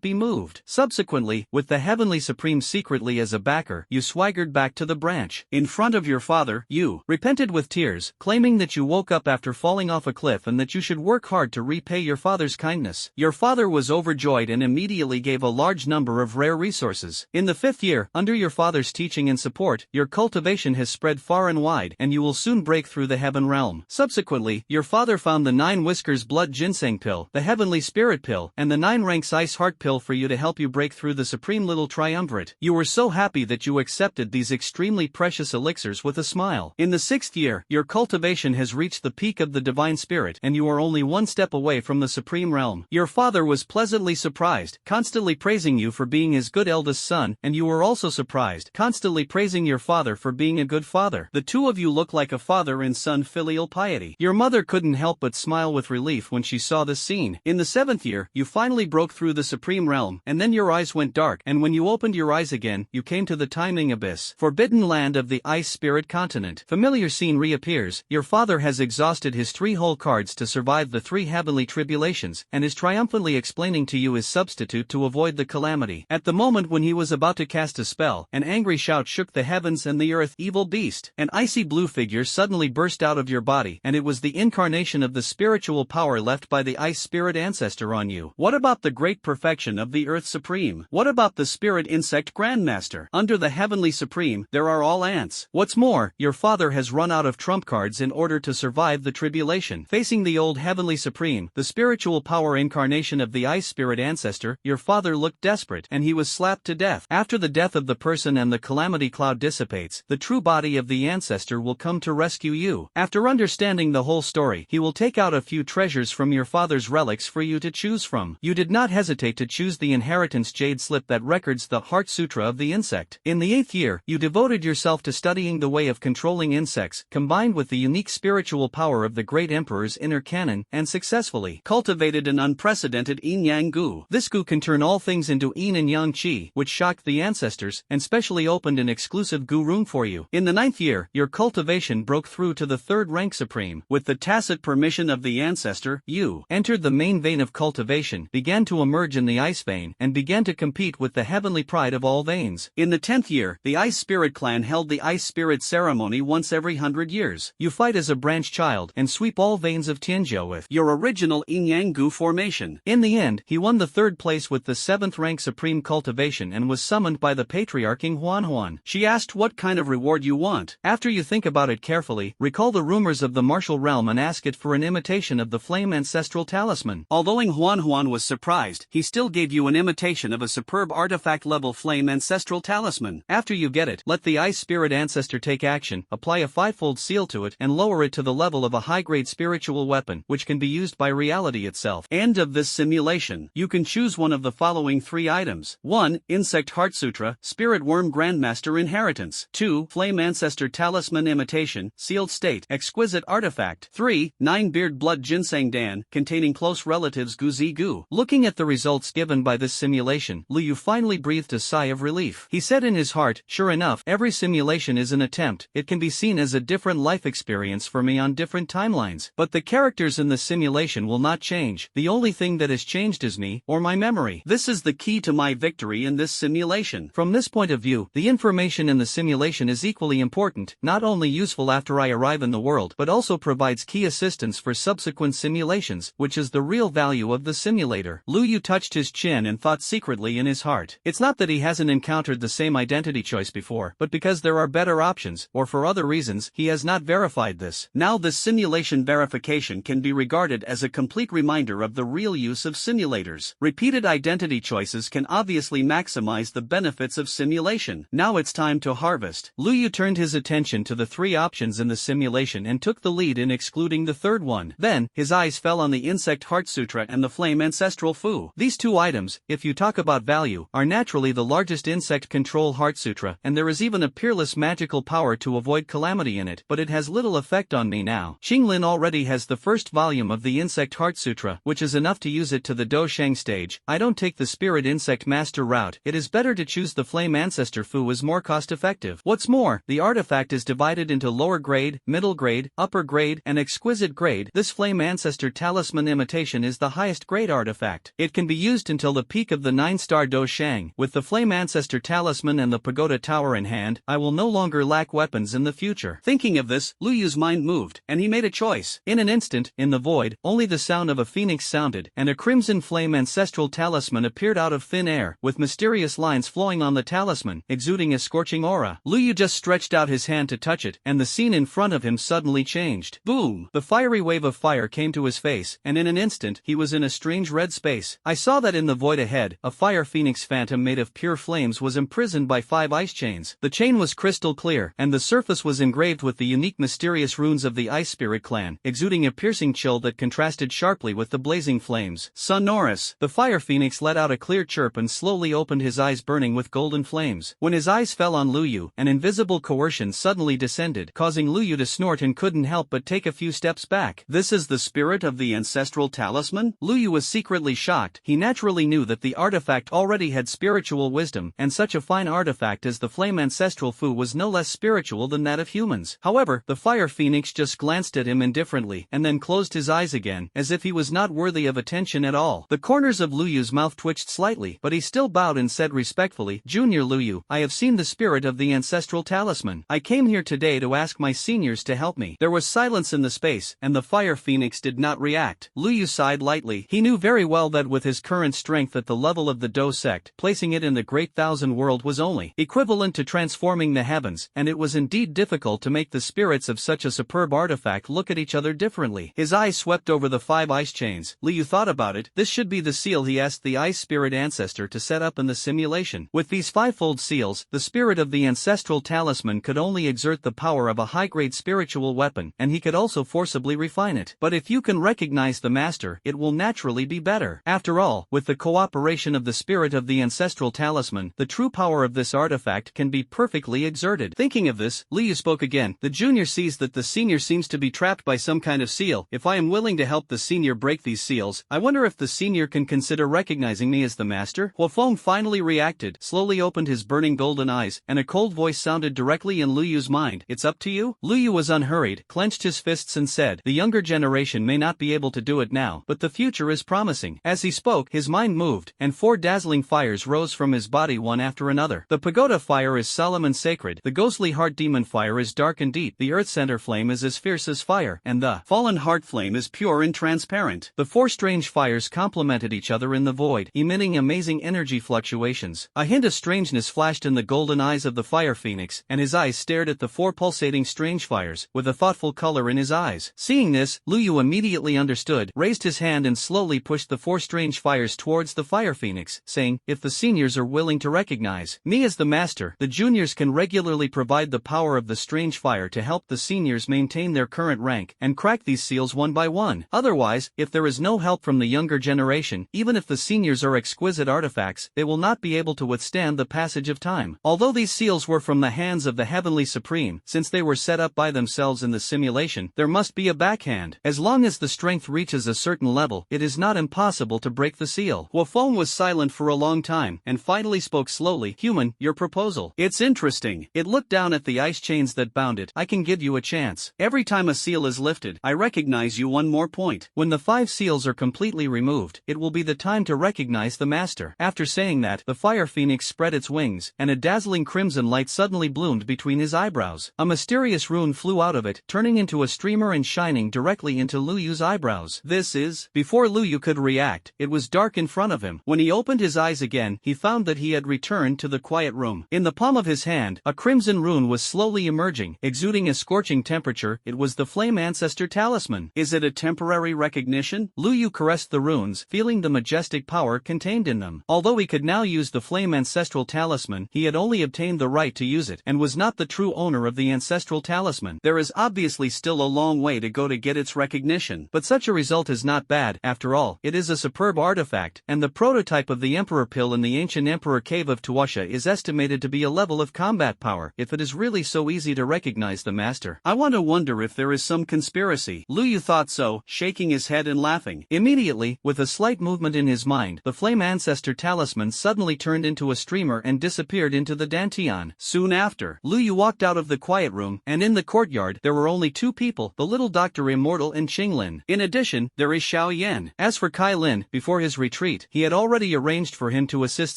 be moved. Subsequently, with the Heavenly Supreme secretly as a backer, you swaggered back to the branch. In front of your father, you repented with tears, claiming that you woke up after falling off a cliff and that you should work hard to repay your father's kindness. Your father was overjoyed and immediately gave a large number of rare resources. In the fifth year, under your father's teaching and support, your cultivation has spread far and wide, and you will soon break through the heaven realm. Subsequently, your father found the 9 Whiskers Blood Ginseng Pill, the Heavenly Spirit Pill, and the 9 Ranks Ice Heart Pill for you to help you break through the Supreme Little Triumvirate. You were so happy that you accepted these extremely precious elixirs with a smile. In the 6th year, your cultivation has reached the peak of the Divine Spirit, and you are only one step away from the Supreme Realm. Your father was pleasantly surprised, constantly praising you for being his good eldest son, and you were also surprised, constantly praising your father for being a good father. The two of you look like a father and son filial piety. Your mother couldn't help but smile with relief when she saw this scene. In the 7th year, you finally broke through the Supreme Realm, and then your eyes went dark, and when you opened your eyes again, you came to the timing abyss, forbidden land of the Ice Spirit continent. Familiar scene reappears. Your father has exhausted his 3 whole cards to survive the 3 heavenly tribulations, and is triumphantly explaining to you his substitute to avoid the calamity. At the moment when he was about to cast a spell, an angry shout shook the heavens and the earth. Evil beast! An icy blue figure suddenly burst out of your body, and it was the incarnation of the spiritual power left by the Ice Spirit ancestor on you. What about the great perfection of the Earth Supreme? What about the Spirit Insect Grandmaster? Under the Heavenly Supreme, there are all ants. What's more, your father has run out of trump cards in order to survive the tribulation. Facing the old Heavenly Supreme, the spiritual power incarnation of the Ice Spirit ancestor, your father looked desperate, and he was slapped to death. After the death of the person and the calamity cloud dissipates, the true body of the ancestor will come to rescue you. After understanding the whole story, he will take out a few treasures from your father's relics for you to choose from. You did not hesitate to choose the inheritance jade slip that records the Heart Sutra of the insect. In the 8th year, you devoted yourself to studying the way of controlling insects, combined with the unique spiritual power of the great emperor's inner canon, and successfully cultivated an unprecedented yin-yang gu. This gu can turn all things into yin and yang qi, which shocked the ancestors, and specially opened an exclusive gu room for you. In the 9th year, your cultivation broke through to the 3rd rank supreme. With the tacit permission of the ancestor, you entered the main vein of cultivation, began to emerge in the ice vein, and began to compete with the heavenly pride of all veins. In the 10th year, the Ice Spirit clan held the Ice Spirit ceremony once every 100 years. You fight as a branch child and sweep all veins of Tianzhou with your original yin-yang gu formation. simulation. In the end, he won the third place with the 7th rank supreme cultivation and was summoned by the patriarch King Huan. She asked what kind of reward you want. After you think about it carefully, recall the rumors of the martial realm and ask it for an imitation of the flame ancestral talisman. Although Huan was surprised, he still gave you an imitation of a superb artifact level flame ancestral talisman. After you get it, let the ice spirit ancestor take action, apply a 5-fold seal to it, and lower it to the level of a high-grade spiritual weapon, which can be used by reality itself. End of this simulation. You can choose one of the following 3 items. 1. Insect Heart Sutra, Spirit Worm Grandmaster Inheritance. 2. Flame Ancestor Talisman Imitation, Sealed State, Exquisite Artifact. 3. 9 Beard Blood Ginseng Dan, containing close relatives Guzi Gu. Looking at the results given by this simulation, Liu finally breathed a sigh of relief. He said in his heart, sure enough, every simulation is an attempt. It can be seen as a different life experience for me on different timelines. But the characters in the simulation will not change. The only thing that has changed is me, or my memory. This is the key to my victory in this simulation. From this point of view, the information in the simulation is equally important, not only useful after I arrive in the world, but also provides key assistance for subsequent simulations, which is the real value of the simulator. Liu touched his chin and thought secretly in his heart. It's not that he hasn't encountered the same identity choice before, but because there are better options, or for other reasons, he has not verified this. Now this simulation verification can be regarded as a complete reminder of the real use of simulators. Repeated identity choices can obviously maximize the benefits of simulation. Now it's time to harvest. Liu turned his attention to the 3 options in the simulation and took the lead in excluding the third one. Then, his eyes fell on the Insect Heart Sutra and the Flame Ancestral Fu. These 2 items, if you talk about value, are naturally the largest insect control Heart Sutra, and there is even a peerless magical power to avoid calamity in it, but it has little effect on me now. Xinglin already has the first volume of the Insect Heart Sutra, which is enough to use it to the Do Shang stage. I don't take the Spirit Insect Master route. It is better to choose the Flame Ancestor Fu as more cost-effective. What's more, the artifact is divided into lower grade, middle grade, upper grade, and exquisite grade. This Flame Ancestor Talisman Imitation is the highest grade artifact. It can be used until the peak of the 9-star Do Shang. With the Flame Ancestor Talisman and the Pagoda Tower in hand, I will no longer lack weapons in the future. Thinking of this, Liu's mind moved, and he made a choice. In an instant, in the void, only the sound of a phoenix sounded, and a crimson flame ancestral talisman appeared out of thin air, with mysterious lines flowing on the talisman, exuding a scorching aura. Liu just stretched out his hand to touch it, and the scene in front of him suddenly changed. Boom! The fiery wave of fire came to his face, and in an instant, he was in a strange red space. I saw that in the void ahead, a fire phoenix phantom made of pure flames was imprisoned by 5 ice chains. The chain was crystal clear, and the surface was engraved with the unique mysterious runes of the Ice Spirit clan, exuding a piercing chill that contrasted sharply with the blazing flames. Sonorous. The fire phoenix let out a clear chirp and slowly opened his eyes, burning with golden flames. When his eyes fell on Liu, an invisible coercion suddenly descended, causing Liu to snort and couldn't help but take a few steps back. This is the spirit of the ancestral talisman? Liu was secretly shocked. He naturally knew that the artifact already had spiritual wisdom, and such a fine artifact as the Flame Ancestral Fu was no less spiritual than that of humans. However, the fire phoenix just glanced at him indifferently and then closed his eyes again, as if he was not worthy of attention at all. The corners of Liu's mouth twitched slightly, but he still bowed and said respectfully, Junior Liu, I have seen the spirit of the ancestral talisman. I came here today to ask my seniors to help me. There was silence in the space, and the fire phoenix did not react. Liu sighed lightly. He knew very well that with his current strength at the level of the Do sect, placing it in the Great Thousand World was only equivalent to transforming the heavens, and it was indeed difficult to make the spirits of such a superb artifact look at each other differently. His eyes swept over the 5 ice chains. Liu thought about it. This should be the seal he asked the Ice Spirit Ancestor to set up in the simulation. With these 5-fold seals, the spirit of the ancestral talisman could only exert the power of a high-grade spiritual weapon, and he could also forcibly refine it. But if you can recognize the master, it will naturally be better. After all, with the cooperation of the spirit of the ancestral talisman, the true power of this artifact can be perfectly exerted. Thinking of this, Liu spoke again. The junior sees that the senior seems to be trapped by some kind of seal. If I am willing to help the senior break these seals, I wonder if the senior can consider recognizing me as the master? Huofeng finally reacted, slowly opened his burning golden eyes, and a cold voice sounded directly in Liu's mind. It's up to you? Liu was unhurried, clenched his fists and said, the younger generation may not be able to do it now, but the future is promising. As he spoke, his mind moved, and 4 dazzling fires rose from his body one after another. The pagoda fire is solemn and sacred, the ghostly heart demon fire is dark and deep, the earth center flame is as fierce as fire, and the fallen heart flame is pure and transparent. The 4 strange strange fires complemented each other in the void, emitting amazing energy fluctuations. A hint of strangeness flashed in the golden eyes of the fire phoenix, and his eyes stared at the 4 pulsating strange fires, with a thoughtful color in his eyes. Seeing this, Lu Yu immediately understood, raised his hand and slowly pushed the 4 strange fires towards the fire phoenix, saying, "If the seniors are willing to recognize me as the master, the juniors can regularly provide the power of the strange fire to help the seniors maintain their current rank and crack these seals one by one. Otherwise, if there is no help from the younger generation, even if the seniors are exquisite artifacts, they will not be able to withstand the passage of time." Although these seals were from the hands of the Heavenly Supreme, since they were set up by themselves in the simulation, there must be a backhand. As long as the strength reaches a certain level, it is not impossible to break the seal. Huofeng was silent for a long time, and finally spoke slowly. "Human, your proposal. It's interesting." It looked down at the ice chains that bound it. "I can give you a chance. Every time a seal is lifted, I recognize you. One more point. When the 5 seals are completely removed, it will be the time to recognize the master." After saying that, the fire phoenix spread its wings, and a dazzling crimson light suddenly bloomed between his eyebrows. A mysterious rune flew out of it, turning into a streamer and shining directly into Lu Yu's eyebrows. This is... Before Lu Yu could react, it was dark in front of him. When he opened his eyes again, he found that he had returned to the quiet room. In the palm of his hand, a crimson rune was slowly emerging, exuding a scorching temperature. It was the Flame Ancestor Talisman. Is it a temporary recognition? Lu Yu caressed the runes, feeling the majestic power contained in them. Although he could now use the Flame Ancestral Talisman, he had only obtained the right to use it, and was not the true owner of the Ancestral Talisman. There is obviously still a long way to go to get its recognition. But such a result is not bad. After all, it is a superb artifact, and the prototype of the Emperor Pill in the ancient Emperor Cave of Tuasha is estimated to be a level of combat power. If it is really so easy to recognize the master, I want to wonder if there is some conspiracy. Lu Yu thought so, shaking his head and laughing. Immediately, with a slight movement in his mind, the Flame Ancestor Talisman suddenly turned into a streamer and disappeared into the Dantian. Soon after, Lu Yu walked out of the quiet room, and in the courtyard there were only 2 people, the little Dr. Immortal and Qinglin. In addition, there is Xiao Yan. As for Kai Lin, before his retreat, he had already arranged for him to assist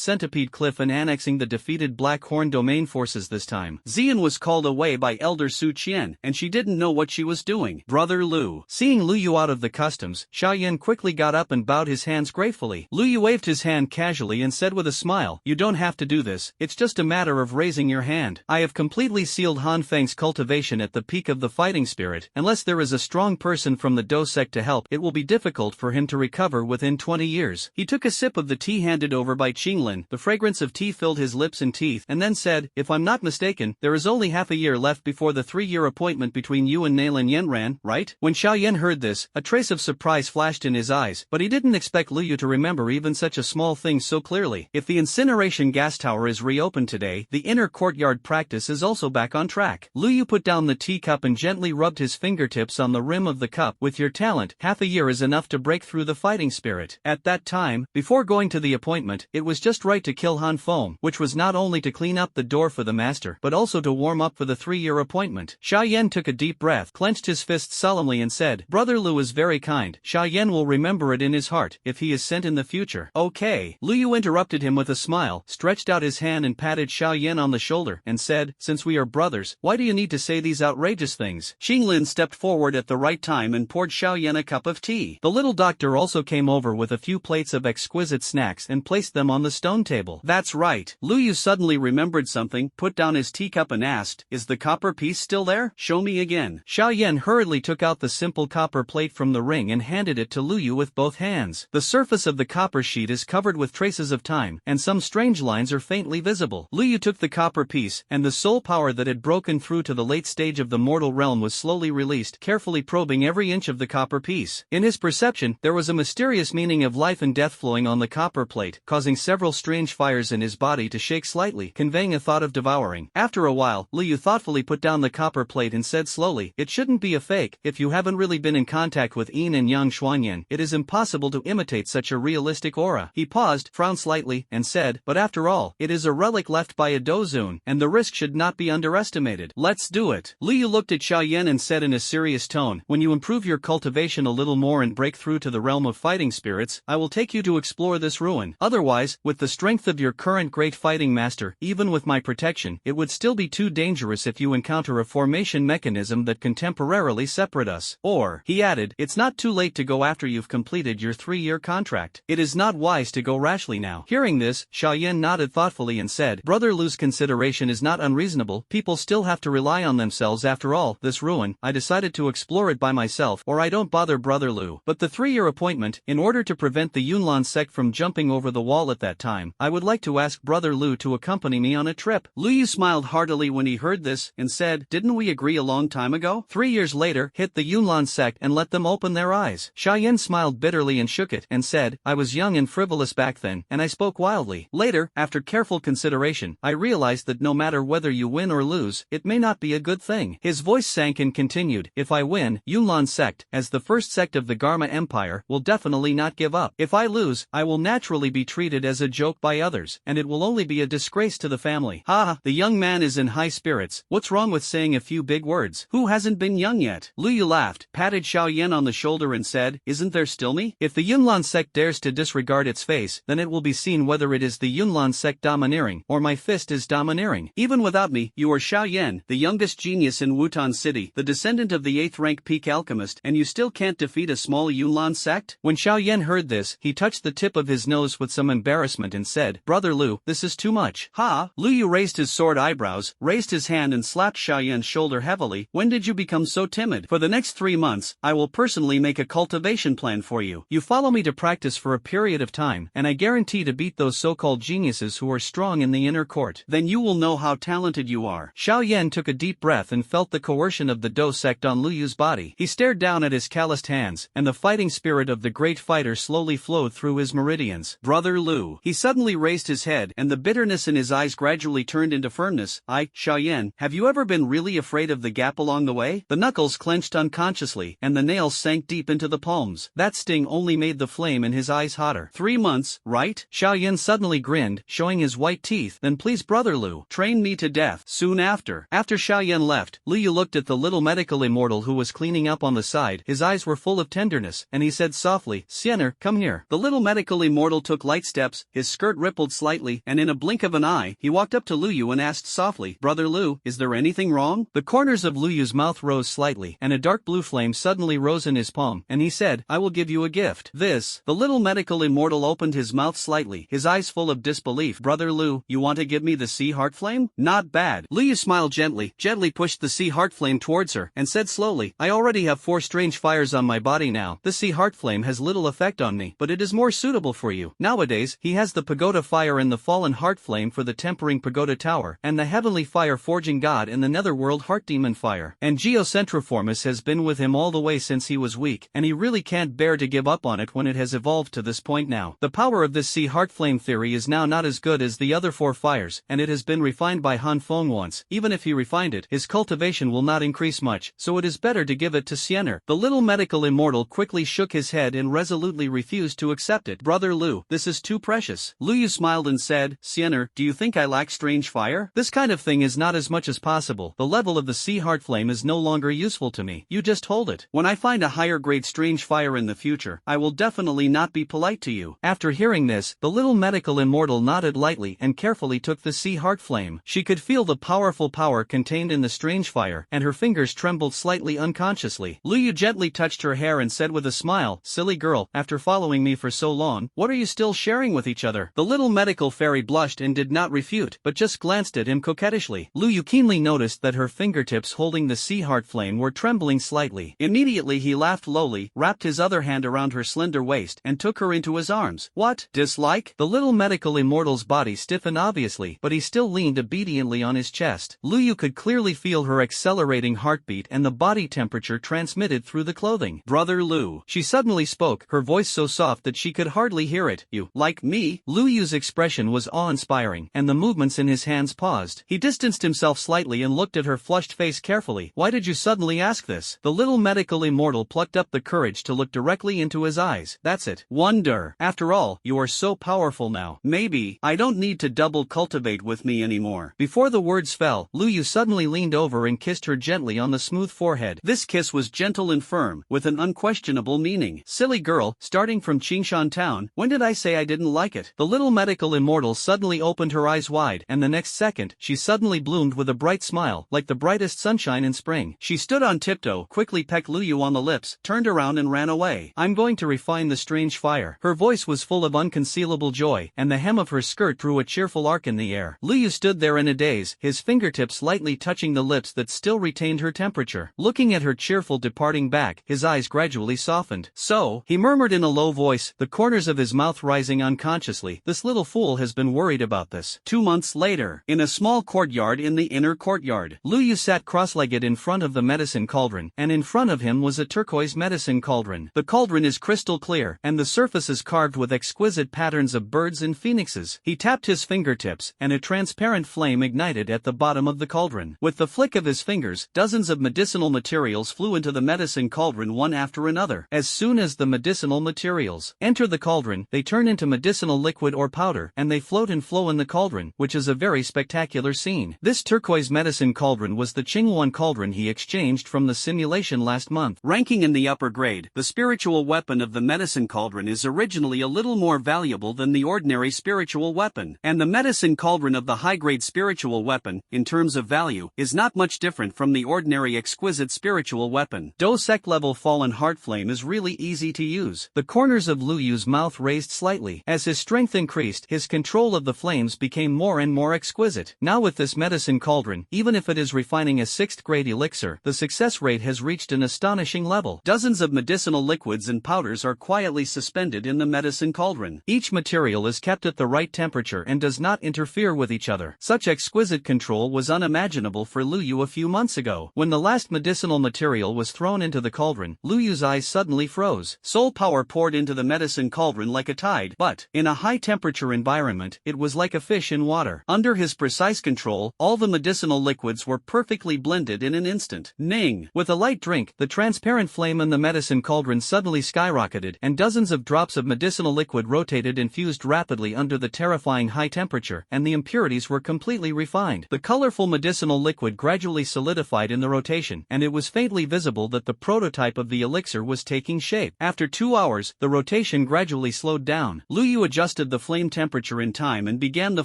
Centipede Cliff in annexing the defeated Black Horn domain forces this time. Xian was called away by Elder Su Qian, and she didn't know what she was doing. Brother Lu. Seeing Lu Yu out of the customs, Xiao Yan quickly got up and bowed his hands gratefully. Lu Yu waved his hand casually and said with a smile, "You don't have to do this, it's just a matter of raising your hand. I have completely sealed Han Feng's cultivation at the peak of the fighting spirit. Unless there is a strong person from the Do sect to help, it will be difficult for him to recover within 20 years. He took a sip of the tea handed over by Qinglin. The fragrance of tea filled his lips and teeth, and then said, "If I'm not mistaken, there is only half a year left before the 3-year appointment between you and Nailan Yenran, right?" When Xiao Yan heard this, a trace of surprise flashed in his eyes, but he didn't expect Lu Yu to remember even such a small thing so clearly. If the incineration gas tower is reopened today, the inner courtyard practice is also back on track. Lu Yu put down the teacup and gently rubbed his fingertips on the rim of the cup. With your talent, half a year is enough to break through the fighting spirit. At that time, before going to the appointment, it was just right to kill Han Feng, which was not only to clean up the door for the master, but also to warm up for the 3-year appointment. Xiao Yan took a deep breath, clenched his fists solemnly and said, "Brother Lu is very kind. Xiao Yan will remember it in his heart, if he is sent in the future." "Okay." Lu Yu interrupted him with a smile, stretched out his hand and patted Xiao Yan on the shoulder, and said, "Since we are brothers, why do you need to say these outrageous things?" Qinglin stepped forward at the right time and poured Xiao Yan a cup of tea. The little doctor also came over with a few plates of exquisite snacks and placed them on the stone table. "That's right." Lu Yu suddenly remembered something, put down his teacup and asked, "Is the copper piece still there? Show me again." Xiao Yan hurriedly took out the simple copper plate from the ring and handed it to Lu Yu with both hands. The surface of the copper sheet is covered with traces of time, and some strange lines are faintly visible. Lu Yu took the copper piece, and the soul power that had broken through to the late stage of the mortal realm was slowly released, carefully probing every inch of the copper piece. In his perception, there was a mysterious meaning of life and death flowing on the copper plate, causing several strange fires in his body to shake slightly, conveying a thought of devouring. After a while, Lu Yu thoughtfully put down the copper plate and said slowly, "It shouldn't be a fake. If you haven't really been in contact with Yin and Yang Xuanyan, it is impossible to imitate such a realistic aura." He paused, frowned slightly, and said, "But after all, it is a relic left by a Dozun, and the risk should not be underestimated. Let's do it." Lu Yu looked at Xiao Yan and said in a serious tone, "When you improve your cultivation a little more and break through to the realm of fighting spirits, I will take you to explore this ruin. Otherwise, with the strength of your current great fighting master, even with my protection, it would still be too dangerous if you encounter a formation mechanism that can temporarily separate us. Or," he added, "it's not too late to go after you you've completed your 3-year contract. It is not wise to go rashly now. Hearing this, Xiaoyan nodded thoughtfully and said, Brother Lu's consideration is not unreasonable. People still have to rely on themselves after all. This ruin, I decided to explore it by myself, or I don't bother Brother Lu. But the 3-year appointment, in order to prevent the Yunlan sect from jumping over the wall at that time, I would like to ask Brother Lu to accompany me on a trip. Lu Yu smiled heartily when he heard this, and said, didn't we agree a long time ago? 3 years later, hit the Yunlan sect and let them open their eyes. Xiaoyan smiled bitterly and shook it, and said, I was young and frivolous back then, and I spoke wildly. Later, after careful consideration, I realized that no matter whether you win or lose, it may not be a good thing. His voice sank and continued, if I win, Yunlan sect, as the first sect of the Garma Empire, will definitely not give up. If I lose, I will naturally be treated as a joke by others, and it will only be a disgrace to the family. Ha! The young man is in high spirits. What's wrong with saying a few big words? Who hasn't been young yet? Lu Yu laughed, patted Xiaoyan on the shoulder and said, isn't there still me? If the Yunlan sect dares to disregard its face, then it will be seen whether it is the Yunlan sect domineering, or my fist is domineering. Even without me, you are Xiaoyan, the youngest genius in Wutan City, the descendant of the 8th-rank peak alchemist, and you still can't defeat a small Yunlan sect? When Xiaoyan heard this, he touched the tip of his nose with some embarrassment and said, Brother Lu, this is too much. Ha! Lu Yu raised his sword eyebrows, raised his hand and slapped Xiaoyan's shoulder heavily. When did you become so timid? For the next 3 months, I will personally make a cultivation plan for you. You follow me to practice for a period of time, and I guarantee to beat those so-called geniuses who are strong in the inner court. Then you will know how talented you are. Xiaoyan took a deep breath and felt the coercion of the Do sect on Lu Yu's body. He stared down at his calloused hands, and the fighting spirit of the great fighter slowly flowed through his meridians. Brother Lu. He suddenly raised his head, and the bitterness in his eyes gradually turned into firmness. Xiaoyan, have you ever been really afraid of the gap along the way? The knuckles clenched unconsciously, and the nails sank deep into the palms. That sting only made the flame in his eyes hotter. 3 months, right? Xiaoyan suddenly grinned, showing his white teeth. Then please Brother Lu, train me to death. Soon after. After Xiaoyan left, Lu Yu looked at the little medical immortal who was cleaning up on the side. His eyes were full of tenderness, and he said softly, Siener, come here. The little medical immortal took light steps, his skirt rippled slightly, and in a blink of an eye, he walked up to Lu Yu and asked softly, Brother Lu, is there anything wrong? The corners of Lu Yu's mouth rose slightly, and a dark blue flame suddenly rose in his palm, and he said, I will give you a gift. This. The little medical immortal opened his mouth slightly, his eyes full of disbelief. Brother Lu, you want to give me the sea heart flame? Not bad. Lu Yu smiled gently pushed the sea heart flame towards her, and said slowly, I already have 4 strange fires on my body now. The sea heart flame has little effect on me, but it is more suitable for you. Nowadays, he has the pagoda fire and the fallen heart flame for the tempering pagoda tower, and the heavenly fire forging god in the netherworld heart demon fire. And Geocentroformus has been with him all the way since he was weak, and he really can't bear to give up on it when it has evolved to this point now. The power of this sea heart flame theory is now not as good as the other 4 fires, and it has been refined by Han Feng once. Even if he refined it, his cultivation will not increase much, so it is better to give it to Siener. The little medical immortal quickly shook his head and resolutely refused to accept it. Brother Lu, this is too precious. Lu Yu smiled and said, Siener, do you think I lack strange fire? This kind of thing is not as much as possible. The level of the sea heart flame is no longer useful to me. You just hold it. When I find a higher grade strange fire in the future, I will definitely not be polite to you. After hearing this, the little medical immortal nodded lightly and carefully took the sea heart flame. She could feel the powerful power contained in the strange fire, and her fingers trembled slightly unconsciously. Lu Yu gently touched her hair and said with a smile, silly girl, after following me for so long, what are you still sharing with each other? The little medical fairy blushed and did not refute, but just glanced at him coquettishly. Lu Yu keenly noticed that her fingertips holding the sea heart flame were trembling slightly. Immediately he laughed lowly, wrapped his other hand around her slender waist, and took her into his arms. What? Dislike? The little medical immortal's body stiffened obviously, but he still leaned obediently on his chest. Lu Yu could clearly feel her accelerating heartbeat and the body temperature transmitted through the clothing. Brother Lu. She suddenly spoke, her voice so soft that she could hardly hear it. You, like me? Lu Yu's expression was awe-inspiring, and the movements in his hands paused. He distanced himself slightly and looked at her flushed face carefully. Why did you suddenly ask this? The little medical immortal plucked up the courage to look directly into his eyes. That's it. Wonder. After all, you are so powerful now. Maybe I don't need to double cultivate with me anymore. Before the words fell, Lu Yu suddenly leaned over and kissed her gently on the smooth forehead. This kiss was gentle and firm, with an unquestionable meaning. Silly girl, starting from Qingshan town, when did I say I didn't like it? The little medical immortal suddenly opened her eyes wide, and the next second, she suddenly bloomed with a bright smile, like the brightest sunshine in spring. She stood on tiptoe, quickly pecked Lu Yu on the lips, turned around and ran away. delay. I'm going to refine the strange fire. Her voice was full of unconcealable joy, and the hem of her skirt drew a cheerful arc in the air. Luyu stood there in a daze, his fingertips lightly touching the lips that still retained her temperature. Looking at her cheerful departing back, his eyes gradually softened. So, he murmured in a low voice, the corners of his mouth rising unconsciously, this little fool has been worried about this. 2 months later, in a small courtyard in the inner courtyard, Luyu sat cross-legged in front of the medicine cauldron, and in front of him was a turquoise medicine cauldron. The cauldron is crystal clear, and the surface is carved with exquisite patterns of birds and phoenixes. He tapped his fingertips, and a transparent flame ignited at the bottom of the cauldron. With the flick of his fingers, dozens of medicinal materials flew into the medicine cauldron one after another. As soon as the medicinal materials enter the cauldron, they turn into medicinal liquid or powder, and they float and flow in the cauldron, which is a very spectacular scene. This turquoise medicine cauldron was the Qinghuan cauldron he exchanged from the simulation last month. Ranking in the upper grade, the spiritual weapon of the medicine cauldron is originally a little more valuable than the ordinary spiritual weapon, and the medicine cauldron of the high-grade spiritual weapon, in terms of value, is not much different from the ordinary exquisite spiritual weapon. Do-sec level fallen heart flame is really easy to use. The corners of Luyu's mouth raised slightly. As his strength increased, his control of the flames became more and more exquisite. Now with this medicine cauldron, even if it is refining a 6th grade elixir, the success rate has reached an astonishing level. Dozens of medicinal liquids and powders are quietly suspended in the medicine cauldron. Each material is kept at the right temperature and does not interfere with each other. Such exquisite control was unimaginable for Luyu a few months ago. When the last medicinal material was thrown into the cauldron, Luyu's eyes suddenly froze. Soul power poured into the medicine cauldron like a tide, but, in a high-temperature environment, it was like a fish in water. Under his precise control, all the medicinal liquids were perfectly blended in an instant. Ning! With a light drink, the transparent flame in the medicine cauldron suddenly skyrocketed, and dozens of drops of medicinal liquid rotated and fused rapidly under the terrifying high temperature, and the impurities were completely refined. The colorful medicinal liquid gradually solidified in the rotation, and it was faintly visible that the prototype of the elixir was taking shape. After 2 hours, the rotation gradually slowed down. Luyu adjusted the flame temperature in time and began the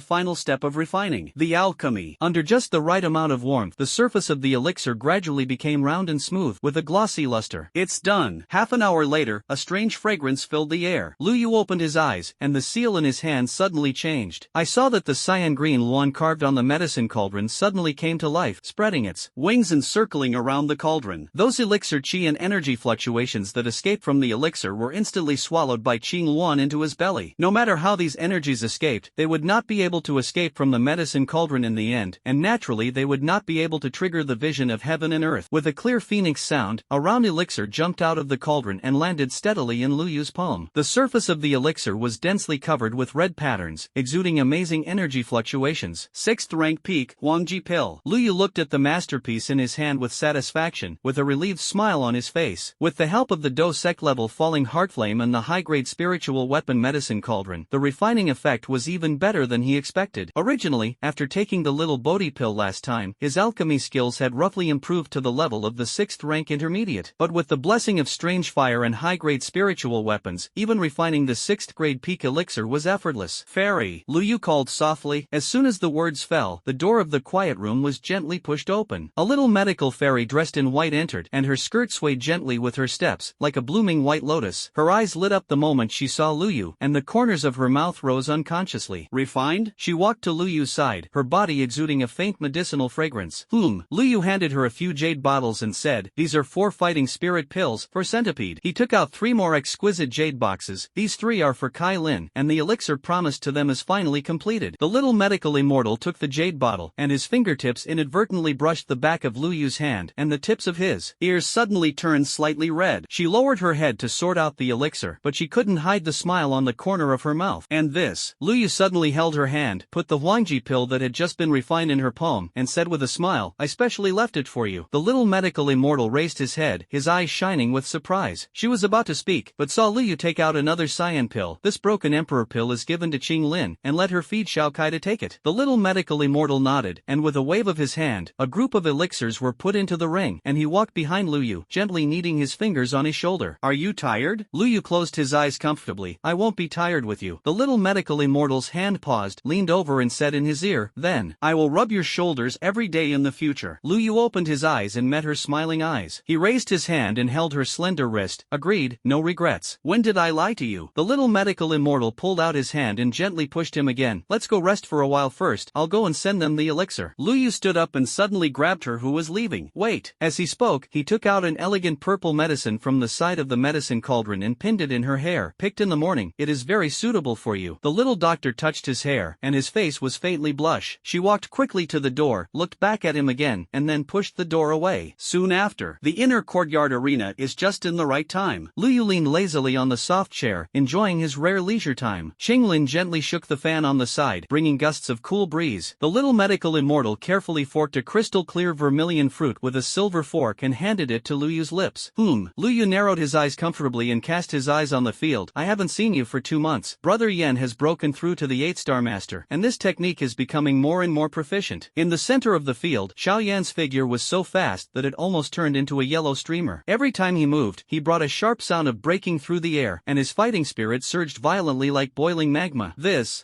final step of refining. The alchemy. Under just the right amount of warmth, the surface of the elixir gradually became round and smooth, with a glossy luster. It's done. Half an hour later, a strange fragrance filled the air. Luyu opened his eyes, and the seal in his hand suddenly changed. I saw that the cyan green lawn carved on the medicine cauldron suddenly came to life, spreading its wings and circling around the cauldron. Those elixir qi and energy fluctuations that escaped from the elixir were instantly swallowed by Qinghuan into his belly. No matter how these energies escaped, they would not be able to escape from the medicine cauldron in the end, and naturally they would not be able to trigger the vision of heaven and earth. With a clear phoenix sound, a round elixir jumped out of the cauldron and landed steadily in Luyu's palm. The surface of the elixir was densely covered with red patterns, exuding amazing energy fluctuations. 6th rank peak, Huangji pill. Luyu looked at the masterpiece in his hand with satisfaction, with a relieved smile on his face. With the help of the Do-sec level falling heart flame and the high-grade spiritual weapon medicine cauldron, the refining effect was even better than he expected. Originally, after taking the little Bodhi pill last time, his alchemy skills had roughly improved to the level of the 6th rank intermediate. But with the blessing of strange fire and high-grade spiritual weapons, even refining the 6th grade peak elixir was effortless. Fairy, Luyu called softly. As soon as the words fell, the door of the quiet room was gently pushed open. A little medical fairy dressed in white entered, and her skirt swayed gently with her steps, like a blooming white lotus. Her eyes lit up the moment she saw Luyu, and the corners of her mouth rose unconsciously. Refined? She walked to Luyu's side, her body exuding a faint medicinal fragrance. Luyu handed her a few jade bottles and said, "These are 4 fighting spirit pills, for Centipede." He took out 3 more exquisite jade boxes. "These 3 are for Kai Lin, and the elixir promised to them is finally completed." The little medical immortal took the jade bottle, and his fingertips inadvertently brushed the back of Luyu's hand, and the tips of his ears suddenly turned slightly red. She lowered her head to sort out the elixir, but she couldn't hide the smile on the corner of her mouth. "And this?" Luyu suddenly held her hand, put the Huangji pill that had just been refined in her palm, and said with a smile, "I specially left it for you." The little medical immortal raised his head, his eyes shining with surprise. She was about to speak, but saw Luyu take out another cyan pill. "This broken emperor pill is given to Qing Lin, and let her feed Xiao Kai to take it." The little medical immortal nodded, and with a wave of his hand, a group of elixirs were put into the ring, and he walked behind Luyu, gently kneading his fingers on his shoulder. "Are you tired?" Luyu closed his eyes comfortably. "I won't be tired with you." The little medical immortal's hand paused, leaned over and said in his ear, "Then, I will rub your shoulders every day in the future." Luyu opened his eyes and met her smiling eyes. He raised his hand and held her slender wrist, best. Agreed, no regrets. When did I lie to you? The little medical immortal pulled out his hand and gently pushed him again. Let's go rest for a while first. I'll go and send them the elixir. Lu Yu stood up and suddenly grabbed her who was leaving. Wait. As he spoke, he took out an elegant purple medicine from the side of the medicine cauldron and pinned it in her hair. Picked in the morning. It is very suitable for you. The little doctor touched his hair, and his face was faintly blush. She walked quickly to the door, looked back at him again, and then pushed the door away. Soon after, the inner courtyard arena is just in the right time. Lu Yu leaned lazily on the soft chair, enjoying his rare leisure time. Xinglin gently shook the fan on the side, bringing gusts of cool breeze. The little medical immortal carefully forked a crystal-clear vermilion fruit with a silver fork and handed it to Lu Yu's lips. Lu Yu narrowed his eyes comfortably and cast his eyes on the field. I haven't seen you for 2 months. Brother Yen has broken through to the 8-star master, and this technique is becoming more and more proficient. In the center of the field, Xiao Yan's figure was so fast that it almost turned into a yellow streamer. Every time he moved, he brought a sharp sound of breaking through the air, and his fighting spirit surged violently like boiling magma.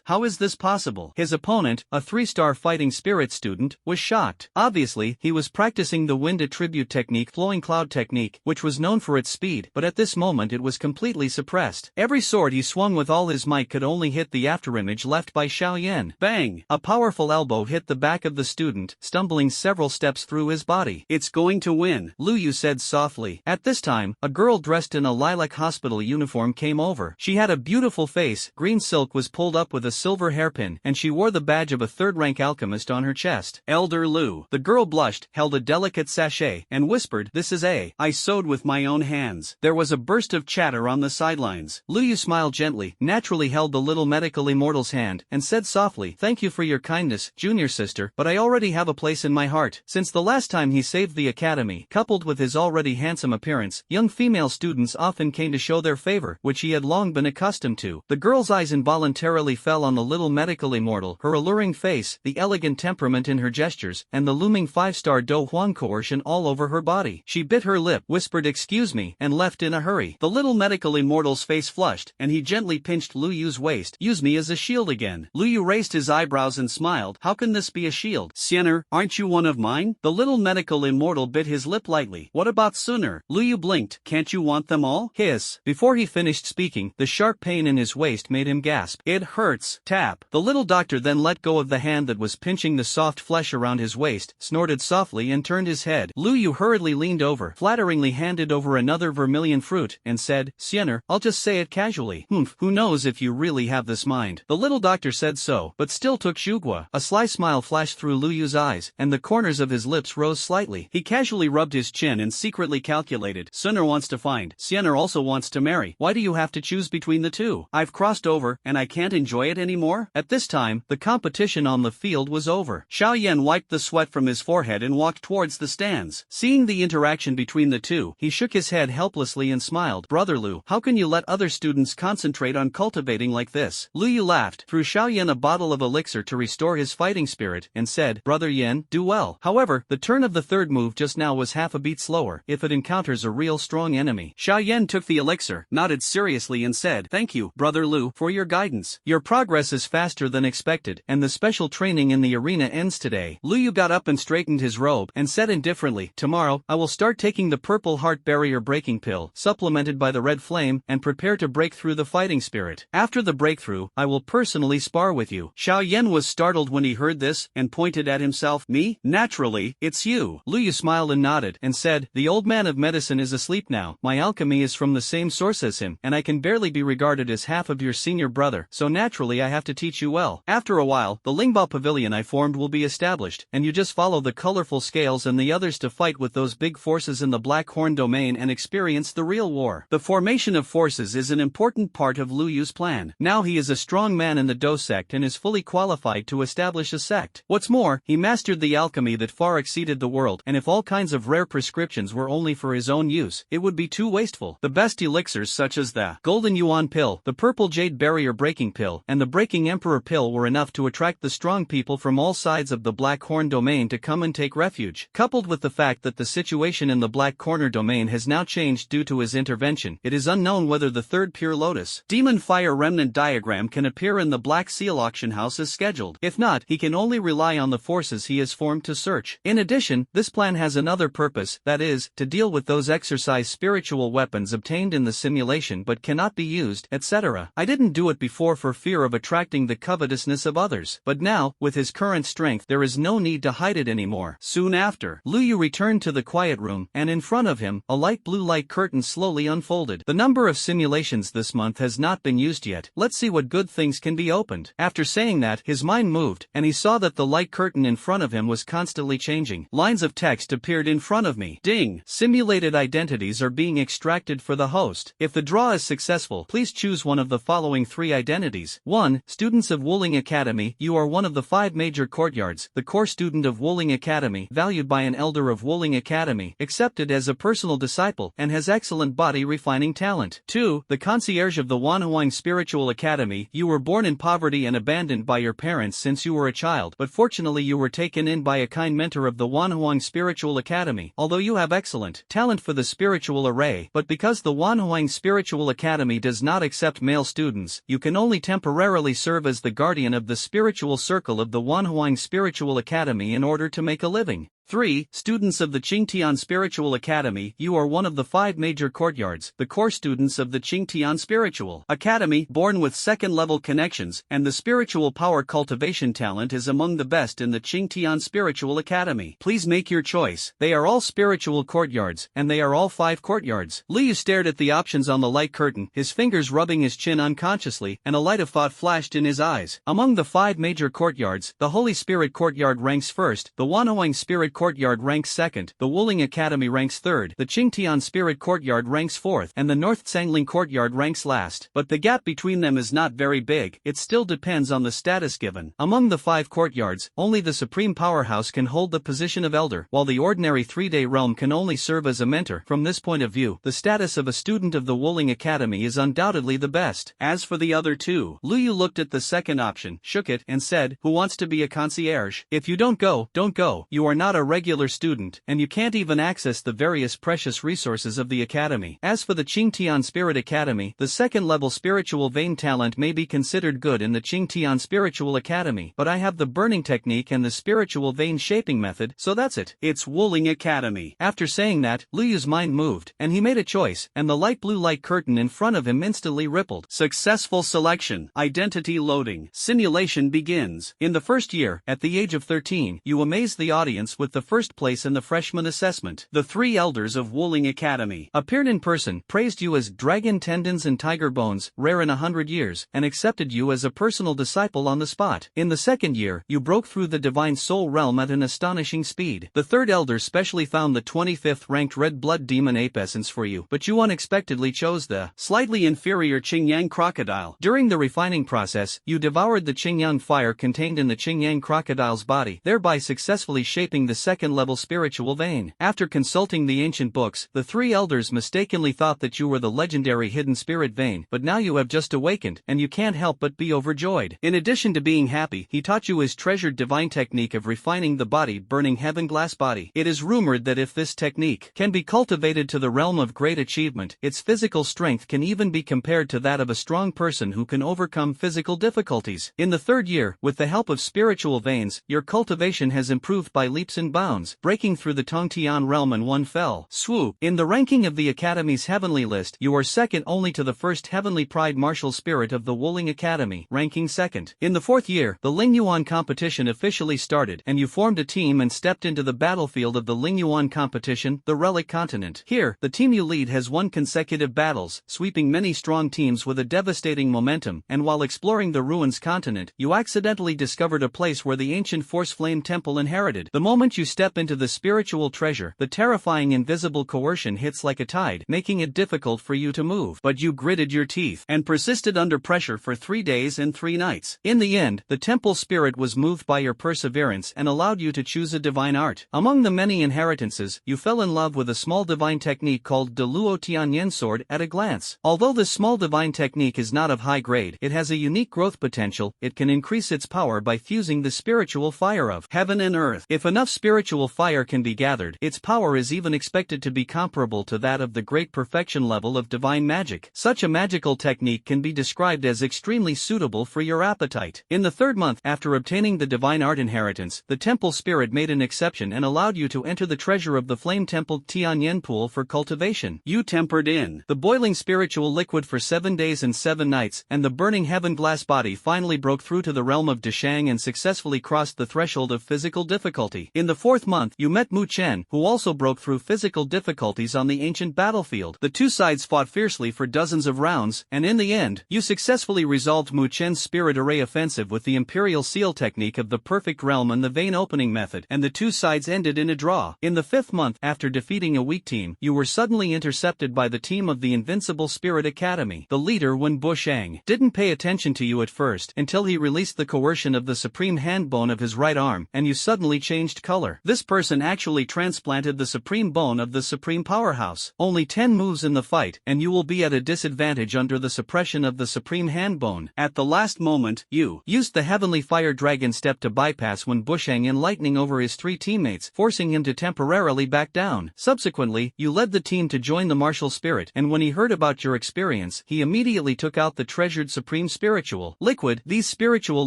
How is this possible? His opponent, a 3-star fighting spirit student, was shocked. Obviously, he was practicing the wind attribute technique, flowing cloud technique, which was known for its speed, but at this moment it was completely suppressed. Every sword he swung with all his might could only hit the afterimage left by Xiao Yan. Bang! A powerful elbow hit the back of the student, stumbling several steps through his body. It's going to win, Lu Yu said softly. At this time, a girl dressed in a lilac hospital uniform came over. She had a beautiful face, green silk was pulled up with a silver hairpin, and she wore the badge of a 3rd-rank alchemist on her chest. Elder Lu. The girl blushed, held a delicate sachet, and whispered, "This is I sewed with my own hands." There was a burst of chatter on the sidelines. Lu Yu smiled gently, naturally held the little medical immortal's hand, and said softly, "Thank you for your kindness, junior sister, but I already have a place in my heart." Since the last time he saved the academy, coupled with his already handsome appearance, young female students often came to show their favor, which he had long been accustomed to. The girl's eyes involuntarily fell on the little medical immortal, her alluring face, the elegant temperament in her gestures, and the looming 5-star Do Huan coercion all over her body. She bit her lip, whispered "excuse me," and left in a hurry. The little medical immortal's face flushed, and he gently pinched Lu Yu's waist. "Use me as a shield again." Lu Yu raised his eyebrows and smiled. "How can this be a shield? Xiener, aren't you one of mine?" The little medical immortal bit his lip lightly. "What about Suner?" Lu Yu blinked. "Can't you want them all?" Hiss. Before he finished speaking, the sharp pain in his waist made him gasp. "It hurts." Tap. The little doctor then let go of the hand that was pinching the soft flesh around his waist, snorted softly and turned his head. Lu Yu hurriedly leaned over, flatteringly handed over another vermilion fruit, and said, "Xiener, I'll just say it casually. Who knows if you really have this mind." The little doctor said so, but still took Zhugua. A sly smile flashed through Lu Yu's eyes, and the corners of his lips rose slightly. He casually rubbed his chin and secretly calculated. Suner wants to find. Xiener also wants to marry. Why do you have to choose between the two? I've crossed over, and I can't enjoy it anymore? At this time, the competition on the field was over. Xiao Yan wiped the sweat from his forehead and walked towards the stands. Seeing the interaction between the two, he shook his head helplessly and smiled. "Brother Lu, how can you let other students concentrate on cultivating like this?" Lu Yu laughed, threw Xiao Yan a bottle of elixir to restore his fighting spirit, and said, "Brother Yen, do well." However, the turn of the third move just now was half a beat slower, if it encounters a real strong enemy. Xiao Yan took the elixir, nodded seriously and said, "Thank you, Brother Lu, for your guidance. Your progress is faster than expected, and the special training in the arena ends today." Lu Yu got up and straightened his robe, and said indifferently, "Tomorrow, I will start taking the purple heart barrier breaking pill, supplemented by the red flame, and prepare to break through the fighting spirit. After the breakthrough, I will personally spar with you." Xiao Yan was startled when he heard this, and pointed at himself. "Me? Naturally, it's you." Lu Yu smiled and nodded, and said, "The old man of medicine is asleep now. My alchemy is from the same source as him, and I can barely be regarded as half of your senior brother, so naturally I have to teach you well. After a while, the Lingbao pavilion I formed will be established, and you just follow the colorful scales and the others to fight with those big forces in the Black Horn domain and experience the real war." The formation of forces is an important part of Lu Yu's plan. Now he is a strong man in the Do sect and is fully qualified to establish a sect. What's more, he mastered the alchemy that far exceeded the world, and if all kinds of rare prescriptions were only for his own use, it would be too wasteful. The best elixirs such as the Golden Yuan pill, the Purple Jade Barrier Breaking pill, and the Breaking Emperor pill were enough to attract the strong people from all sides of the Black Horn domain to come and take refuge. Coupled with the fact that the situation in the Black Corner domain has now changed due to his intervention, it is unknown whether the third Pure Lotus Demon Fire Remnant diagram can appear in the Black Seal auction house as scheduled. If not, he can only rely on the forces he has formed to search. In addition, this plan has another purpose, that is, to deal with those exercise spirit spiritual weapons obtained in the simulation but cannot be used, etc. I didn't do it before for fear of attracting the covetousness of others, but now, with his current strength, there is no need to hide it anymore. Soon after, Lu Yu returned to the quiet room, and in front of him, a light blue light curtain slowly unfolded. The number of simulations this month has not been used yet. Let's see what good things can be opened. After saying that, his mind moved, and he saw that the light curtain in front of him was constantly changing. Lines of text appeared in front of me. Ding! Simulated identities are being extracted for the host. If the draw is successful, please choose one of the following 3 identities. 1. Students of Wuling Academy. You are one of the 5 major courtyards. The core student of Wuling Academy, valued by an elder of Wuling Academy, accepted as a personal disciple, and has excellent body refining talent. 2. The concierge of the Wanhuang Spiritual Academy. You were born in poverty and abandoned by your parents since you were a child, but fortunately you were taken in by a kind mentor of the Wanhuang Spiritual Academy. Although you have excellent talent for the spiritual array, but because the Wanhuang Spiritual Academy does not accept male students, you can only temporarily serve as the guardian of the spiritual circle of the Wanhuang Spiritual Academy in order to make a living. 3. Students of the Qingtian Spiritual Academy. You are one of the 5 major courtyards, the core students of the Qingtian Spiritual Academy, born with second-level connections, and the spiritual power cultivation talent is among the best in the Qingtian Spiritual Academy. Please make your choice. They are all spiritual courtyards, and they are all 5 courtyards. Liu stared at the options on the light curtain, his fingers rubbing his chin unconsciously, and a light of thought flashed in his eyes. Among the 5 major courtyards, the Holy Spirit Courtyard ranks first, the Wanhuang Spirit Courtyard ranks second, the Wuling Academy ranks third, the Qingtian Spirit Courtyard ranks fourth, and the North Tsangling Courtyard ranks last. But the gap between them is not very big, it still depends on the status given. Among the 5 courtyards, only the Supreme Powerhouse can hold the position of Elder, while the ordinary 3-day realm can only serve as a mentor. From this point of view, the status of a student of the Wuling Academy is undoubtedly the best. As for the other 2, Lu Yu looked at the second option, shook it, and said, "Who wants to be a concierge? If you don't go, don't go. You are not a regular student, and you can't even access the various precious resources of the academy." As for the Qingtian Spirit Academy, the second-level spiritual vein talent may be considered good in the Qingtian Spiritual Academy, but I have the burning technique and the spiritual vein shaping method, so that's it. It's Wuling Academy. After saying that, Lu Yu's mind moved, and he made a choice, and the light blue light curtain in front of him instantly rippled. Successful selection. Identity loading. Simulation begins. In the first year, at the age of 13, you amaze the audience with the first place in the freshman assessment. The 3 elders of Wuling Academy appeared in person, praised you as dragon tendons and tiger bones, rare in 100 years, and accepted you as a personal disciple on the spot. In the second year, you broke through the divine soul realm at an astonishing speed. The 3rd elder specially found the 25th ranked red blood demon ape essence for you, but you unexpectedly chose the slightly inferior Qingyang crocodile. During the refining process, you devoured the Qingyang fire contained in the Qingyang crocodile's body, thereby successfully shaping the second-level spiritual vein. After consulting the ancient books, the 3 elders mistakenly thought that you were the legendary hidden spirit vein, but now you have just awakened, and you can't help but be overjoyed. In addition to being happy, he taught you his treasured divine technique of refining the body, burning heaven glass body. It is rumored that if this technique can be cultivated to the realm of great achievement, its physical strength can even be compared to that of a strong person who can overcome physical difficulties. In the 3rd year, with the help of spiritual veins, your cultivation has improved by leaps and bounds, breaking through the Tongtian realm in one fell swoop. In the ranking of the Academy's heavenly list, you are second only to the first heavenly pride martial spirit of the Wuling Academy, ranking 2nd. In the 4th year, the Lingyuan competition officially started, and you formed a team and stepped into the battlefield of the Lingyuan competition, the Relic Continent. Here, the team you lead has won consecutive battles, sweeping many strong teams with a devastating momentum, and while exploring the ruins continent, you accidentally discovered a place where the ancient Force Flame Temple inherited. The moment you step into the spiritual treasure, the terrifying invisible coercion hits like a tide, making it difficult for you to move. But you gritted your teeth and persisted under pressure for 3 days and 3 nights. In the end, the temple spirit was moved by your perseverance and allowed you to choose a divine art. Among the many inheritances, you fell in love with a small divine technique called the Luo Tianyan sword at a glance. Although this small divine technique is not of high grade, it has a unique growth potential. It can increase its power by fusing the spiritual fire of heaven and earth. If enough spiritual spiritual fire can be gathered. Its power is even expected to be comparable to that of the great perfection level of divine magic. Such a magical technique can be described as extremely suitable for your appetite. In the third month after obtaining the divine art inheritance, the temple spirit made an exception and allowed you to enter the treasure of the flame temple Tianyan pool for cultivation. You tempered in the boiling spiritual liquid for 7 days and 7 nights, and the burning heaven glass body finally broke through to the realm of Deshang and successfully crossed the threshold of physical difficulty. In the fourth month, you met Mu Chen, who also broke through physical difficulties on the ancient battlefield. The two sides fought fiercely for dozens of rounds, and in the end, you successfully resolved Mu Chen's spirit array offensive with the Imperial Seal technique of the perfect realm and the vein opening method, and the two sides ended in a draw. In the fifth month, after defeating a weak team, you were suddenly intercepted by the team of the Invincible Spirit Academy. The leader, Wen Bushang, didn't pay attention to you at first until he released the coercion of the supreme hand bone of his right arm, and you suddenly changed color. This person actually transplanted the supreme bone of the supreme powerhouse. Only 10 moves in the fight, and you will be at a disadvantage under the suppression of the supreme hand bone. At the last moment, you used the heavenly fire dragon step to bypass Wen Bushang, enlightening over his 3 teammates, forcing him to temporarily back down. Subsequently, you led the team to join the martial spirit, and when he heard about your experience, he immediately took out the treasured supreme spiritual liquid. These spiritual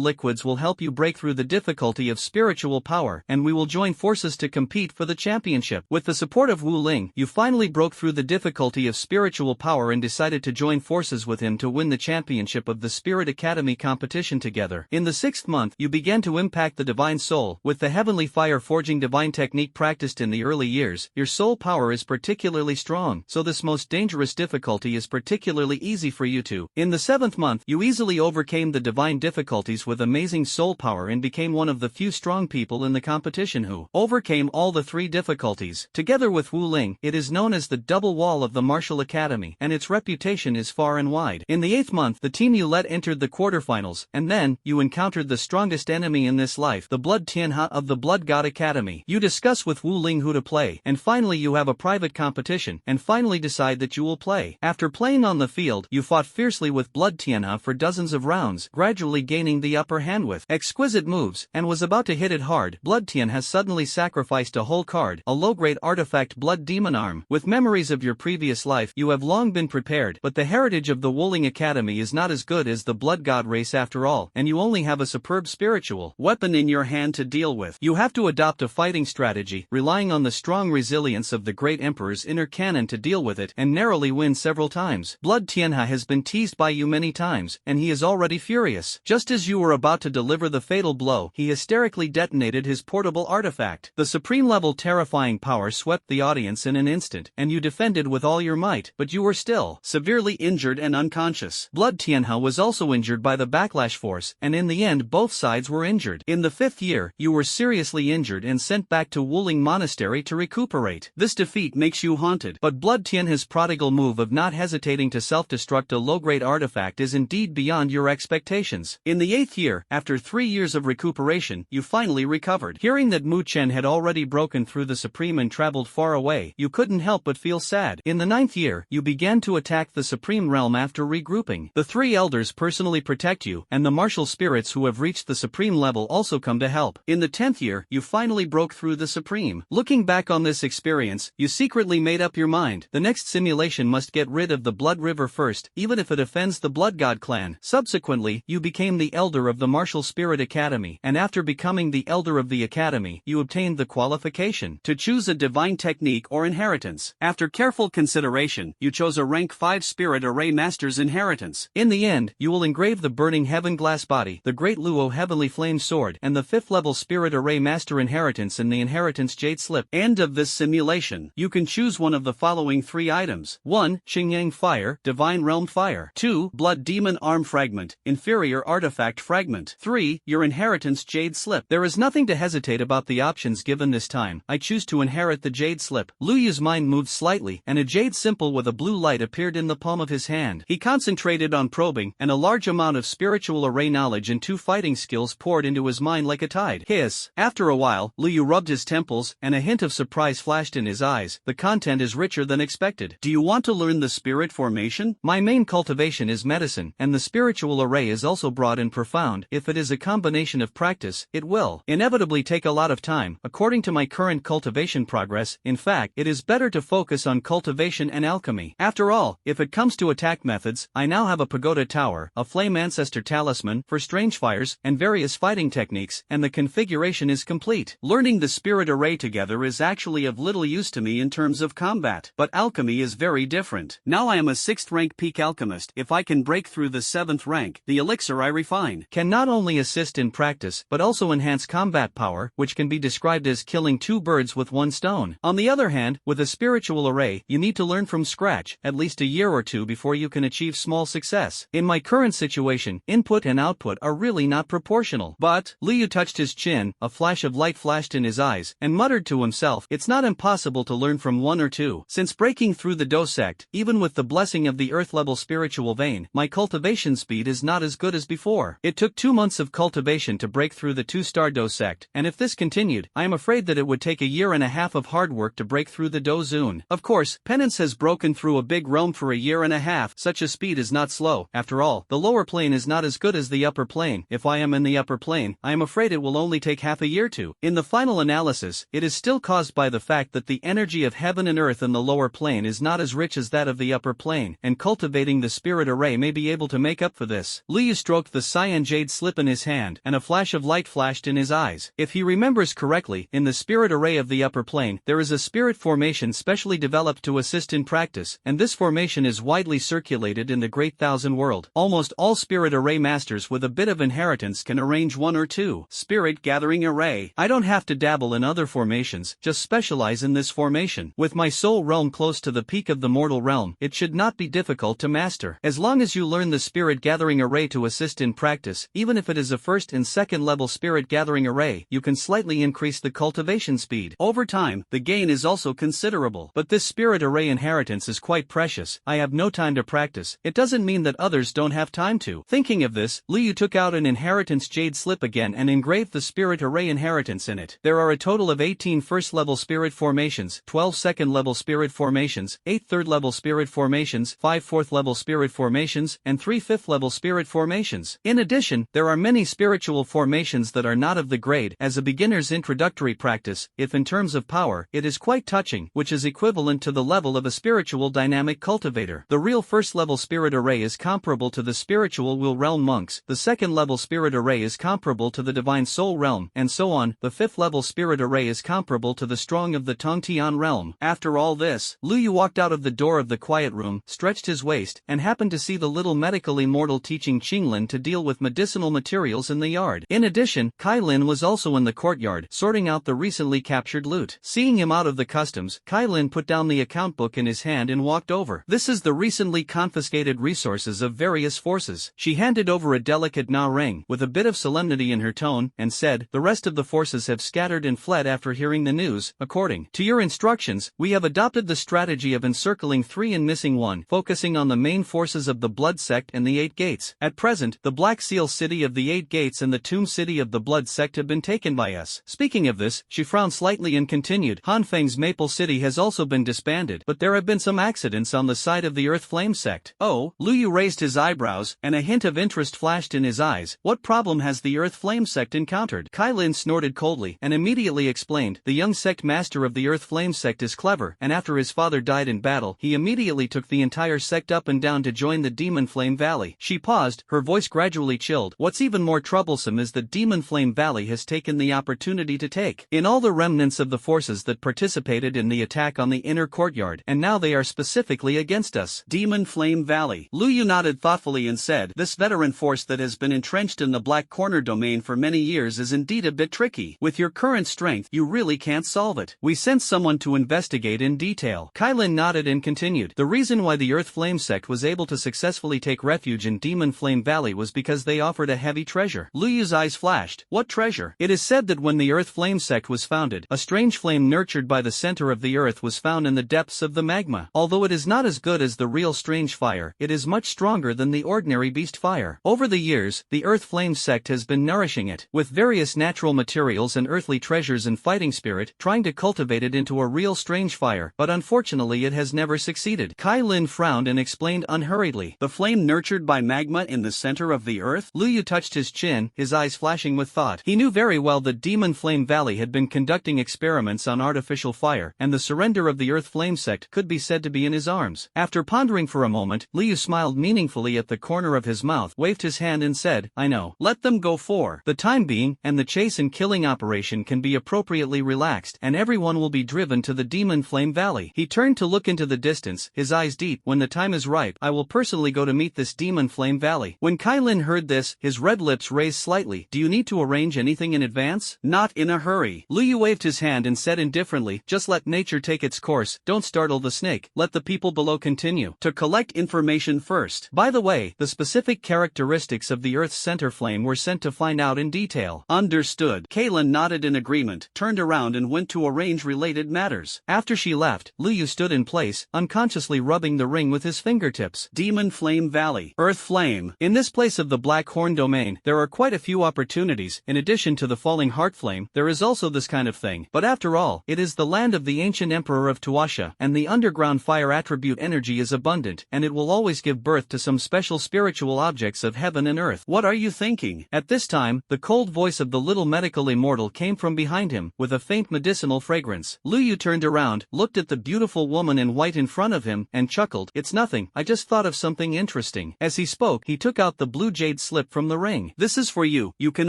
liquids will help you break through the difficulty of spiritual power, and we will join forces to compete for the championship. With the support of Wu Ling, you finally broke through the difficulty of spiritual power and decided to join forces with him to win the championship of the Spirit Academy competition together. In the 6th month, you began to impact the divine soul. With the heavenly fire forging divine technique practiced in the early years, your soul power is particularly strong, so this most dangerous difficulty is particularly easy for you to. In the 7th month, you easily overcame the divine difficulties with amazing soul power and became one of the few strong people in the competition who overcame all the 3 difficulties. Together with Wu Ling, it is known as the double wall of the martial academy, and its reputation is far and wide. In the 8th month, the team you led entered the quarterfinals, and then, you encountered the strongest enemy in this life, the Blood Tianha of the Blood God Academy. You discuss with Wu Ling who to play, and finally you have a private competition, and finally decide that you will play. After playing on the field, you fought fiercely with Blood Tianha for dozens of rounds, gradually gaining the upper hand with exquisite moves, and was about to hit it hard. Blood Tianha suddenly sacrificed a whole card, a low-grade artifact Blood Demon Arm. With memories of your previous life, you have long been prepared, but the heritage of the Wuling Academy is not as good as the Blood God race after all, and you only have a superb spiritual weapon in your hand to deal with. You have to adopt a fighting strategy, relying on the strong resilience of the great emperor's inner cannon to deal with it, and narrowly win several times. Blood Tianha has been teased by you many times, and he is already furious. Just as you were about to deliver the fatal blow, he hysterically detonated his portable artifact. The supreme level terrifying power swept the audience in an instant, and you defended with all your might, but you were still severely injured and unconscious. Blood Tianha was also injured by the backlash force, and in the end both sides were injured. In the 5th year, you were seriously injured and sent back to Wuling Monastery to recuperate. This defeat makes you haunted, but Blood Tianha's prodigal move of not hesitating to self-destruct a low-grade artifact is indeed beyond your expectations. In the 8th year, after 3 years of recuperation, you finally recovered. Hearing that Mu Chen had already broken through the Supreme and traveled far away, you couldn't help but feel sad. In the 9th year, you began to attack the Supreme Realm after regrouping. The 3 elders personally protect you, and the martial spirits who have reached the Supreme level also come to help. In the 10th year, you finally broke through the Supreme. Looking back on this experience, you secretly made up your mind. The next simulation must get rid of the Blood River first, even if it offends the Blood God clan. Subsequently, you became the elder of the Martial Spirit Academy, and after becoming the elder of the academy, you obtained the qualification to choose a divine technique or inheritance. After careful consideration, you chose a rank 5 Spirit Array Master's inheritance. In the end, you will engrave the Burning Heaven Glass Body, the Great Luo Heavenly Flame Sword, and the 5th level Spirit Array Master inheritance in the Inheritance Jade Slip. End of this simulation. You can choose one of the following 3 items. 1. Xingyang Fire, Divine Realm Fire. 2. Blood Demon Arm Fragment, Inferior Artifact Fragment. 3. Your Inheritance Jade Slip. There is nothing to hesitate about the options given this time. I choose to inherit the Jade Slip. Lu Yu's mind moved slightly, and a jade symbol with a blue light appeared in the palm of his hand. He concentrated on probing, and a large amount of spiritual array knowledge and 2 fighting skills poured into his mind like a tide. Hiss. After a while, Lu Yu rubbed his temples, and a hint of surprise flashed in his eyes. The content is richer than expected. Do you want to learn the spirit formation? My main cultivation is medicine, and the spiritual array is also broad and profound. If it is a combination of practice, it will inevitably take a lot of time. time, according to my current cultivation progress. In fact, it is better to focus on cultivation and alchemy. After all, if it comes to attack methods, I now have a pagoda tower, a flame ancestor talisman for strange fires, and various fighting techniques, and the configuration is complete. Learning the spirit array together is actually of little use to me in terms of combat, but alchemy is very different. Now I am a 6th rank peak alchemist. If I can break through the 7th rank, the elixir I refine can not only assist in practice but also enhance combat power, which can be described as killing 2 birds with 1 stone. On the other hand, with a spiritual array, you need to learn from scratch, at least a year or 2 before you can achieve small success. In my current situation, input and output are really not proportional. But, Liu touched his chin, a flash of light flashed in his eyes, and muttered to himself, it's not impossible to learn from 1 or 2. Since breaking through the Do sect, even with the blessing of the earth-level spiritual vein, my cultivation speed is not as good as before. It took 2 months of cultivation to break through the 2-star Do sect, and if this continued, I am afraid that it would take a year and a half of hard work to break through the Do zone. Of course, penance has broken through a big realm for a year and a half. Such a speed is not slow. After all, the lower plane is not as good as the upper plane. If I am in the upper plane, I am afraid it will only take half a year to. In the final analysis, it is still caused by the fact that the energy of heaven and earth in the lower plane is not as rich as that of the upper plane, and cultivating the spirit array may be able to make up for this. Liu stroked the cyan jade slip in his hand, and a flash of light flashed in his eyes. If he remembers correctly, in the spirit array of the upper plane, there is a spirit formation specially developed to assist in practice, and this formation is widely circulated in the Great Thousand World. Almost all spirit array masters with a bit of inheritance can arrange 1 or 2. Spirit gathering array. I don't have to dabble in other formations, just specialize in this formation. With my soul realm close to the peak of the mortal realm, it should not be difficult to master. As long as you learn the spirit gathering array to assist in practice, even if it is a 1st and 2nd level spirit gathering array, you can slightly increase the cultivation speed. Over time, the gain is also considerable. But this spirit array inheritance is quite precious. I have no time to practice. It doesn't mean that others don't have time to. Thinking of this, Liu took out an inheritance jade slip again and engraved the spirit array inheritance in it. There are a total of 18 first level spirit formations, 12 second level spirit formations, 8 third level spirit formations, 5 fourth level spirit formations, and 3 fifth level spirit formations. In addition, there are many spiritual formations that are not of the grade. As a beginner's introductory practice, if in terms of power, it is quite touching, which is equivalent to the level of a spiritual dynamic cultivator. The real first level spirit array is comparable to the spiritual will realm monks, the 2nd level spirit array is comparable to the divine soul realm, and so on. The 5th level spirit array is comparable to the strong of the Tongtian realm. After all this, Liu walked out of the door of the quiet room, stretched his waist, and happened to see the little medical immortal teaching Qinglin to deal with medicinal materials in the yard. In addition, Kai Lin was also in the courtyard, sorting out the recently captured loot. Seeing him out of the customs, Kai Lin put down the account book in his hand and walked over. This is the recently confiscated resources of various forces. She handed over a delicate na ring, with a bit of solemnity in her tone, and said, the rest of the forces have scattered and fled after hearing the news. According to your instructions, we have adopted the strategy of encircling 3 and missing 1, focusing on the main forces of the Blood Sect and the 8 Gates. At present, the Black Seal City of the 8 Gates and the Tomb City of the Blood Sect have been taken by us. Speaking of this, she frowned slightly and continued, Hanfeng's Maple City has also been disbanded, but there have been some accidents on the side of the Earth Flame Sect. Oh, Liu raised his eyebrows, and a hint of interest flashed in his eyes. What problem has the Earth Flame Sect encountered? Kai Lin snorted coldly, and immediately explained, the young sect master of the Earth Flame Sect is clever, and after his father died in battle, he immediately took the entire sect up and down to join the Demon Flame Valley. She paused, her voice gradually chilled. What's even more troublesome is that Demon Flame Valley has taken the opportunity to take in all the remnants of the forces that participated in the attack on the inner courtyard, and now they are specifically against us. Demon Flame Valley. Liu nodded thoughtfully and said, this veteran force that has been entrenched in the Black Corner domain for many years is indeed a bit tricky. With your current strength, you really can't solve it. We sent someone to investigate in detail. Kai Lin nodded and continued, the reason why the Earth Flame Sect was able to successfully take refuge in Demon Flame Valley was because they offered a heavy treasure. Liu's eyes flashed. What treasure? It is said that when the Earth Flame Sect was founded, a strange flame nurtured by the center of the earth was found in the depths of the magma. Although it is not as good as the real strange fire, it is much stronger than the ordinary beast fire. Over the years, the Earth Flame Sect has been nourishing it with various natural materials and earthly treasures and fighting spirit, trying to cultivate it into a real strange fire, but unfortunately it has never succeeded. Kai Lin frowned and explained unhurriedly, the flame nurtured by magma in the center of the earth? Liu touched his chin, his eyes flashing with thought. He knew very well that Demon Flame Valley had been conducting experiments on artificial fire, and the surrender of the Earth Flame sect could be said to be in his arms. After pondering for a moment, Liu smiled meaningfully at the corner of his mouth, waved his hand and said, I know. Let them go for the time being, and the chase and killing operation can be appropriately relaxed, and everyone will be driven to the Demon Flame Valley. He turned to look into the distance, his eyes deep. When the time is ripe, I will personally go to meet this Demon Flame Valley. When Kai Lin heard this, his red lips raised slightly. Do you need to arrange anything in advance? Not in a hurry. Liu waved his hand and said indifferently, just let nature take its course, don't startle the snake, let the people below continue to collect information first. By the way, the specific characteristics of the Earth's center flame were sent to find out in detail. Understood. Kaylin nodded in agreement, turned around and went to arrange related matters. After she left, Liu stood in place, unconsciously rubbing the ring with his fingertips. Demon Flame Valley. Earth Flame. In this place of the Black Horn domain, there are quite a few opportunities. In addition to the falling heart flame, there is also this kind of thing. But after all, it is the land of the ancient emperor of Tuasha, and the underground fire attribute energy is abundant, and it will always give birth to some special spiritual objects of heaven and earth. What are you thinking? At this time, the cold voice of the little medical immortal came from behind him, with a faint medicinal fragrance. Liu turned around, looked at the beautiful woman in white in front of him, and chuckled. It's nothing, I just thought of something interesting. As he spoke, he took out the blue jade slip from the ring. This is for you. You can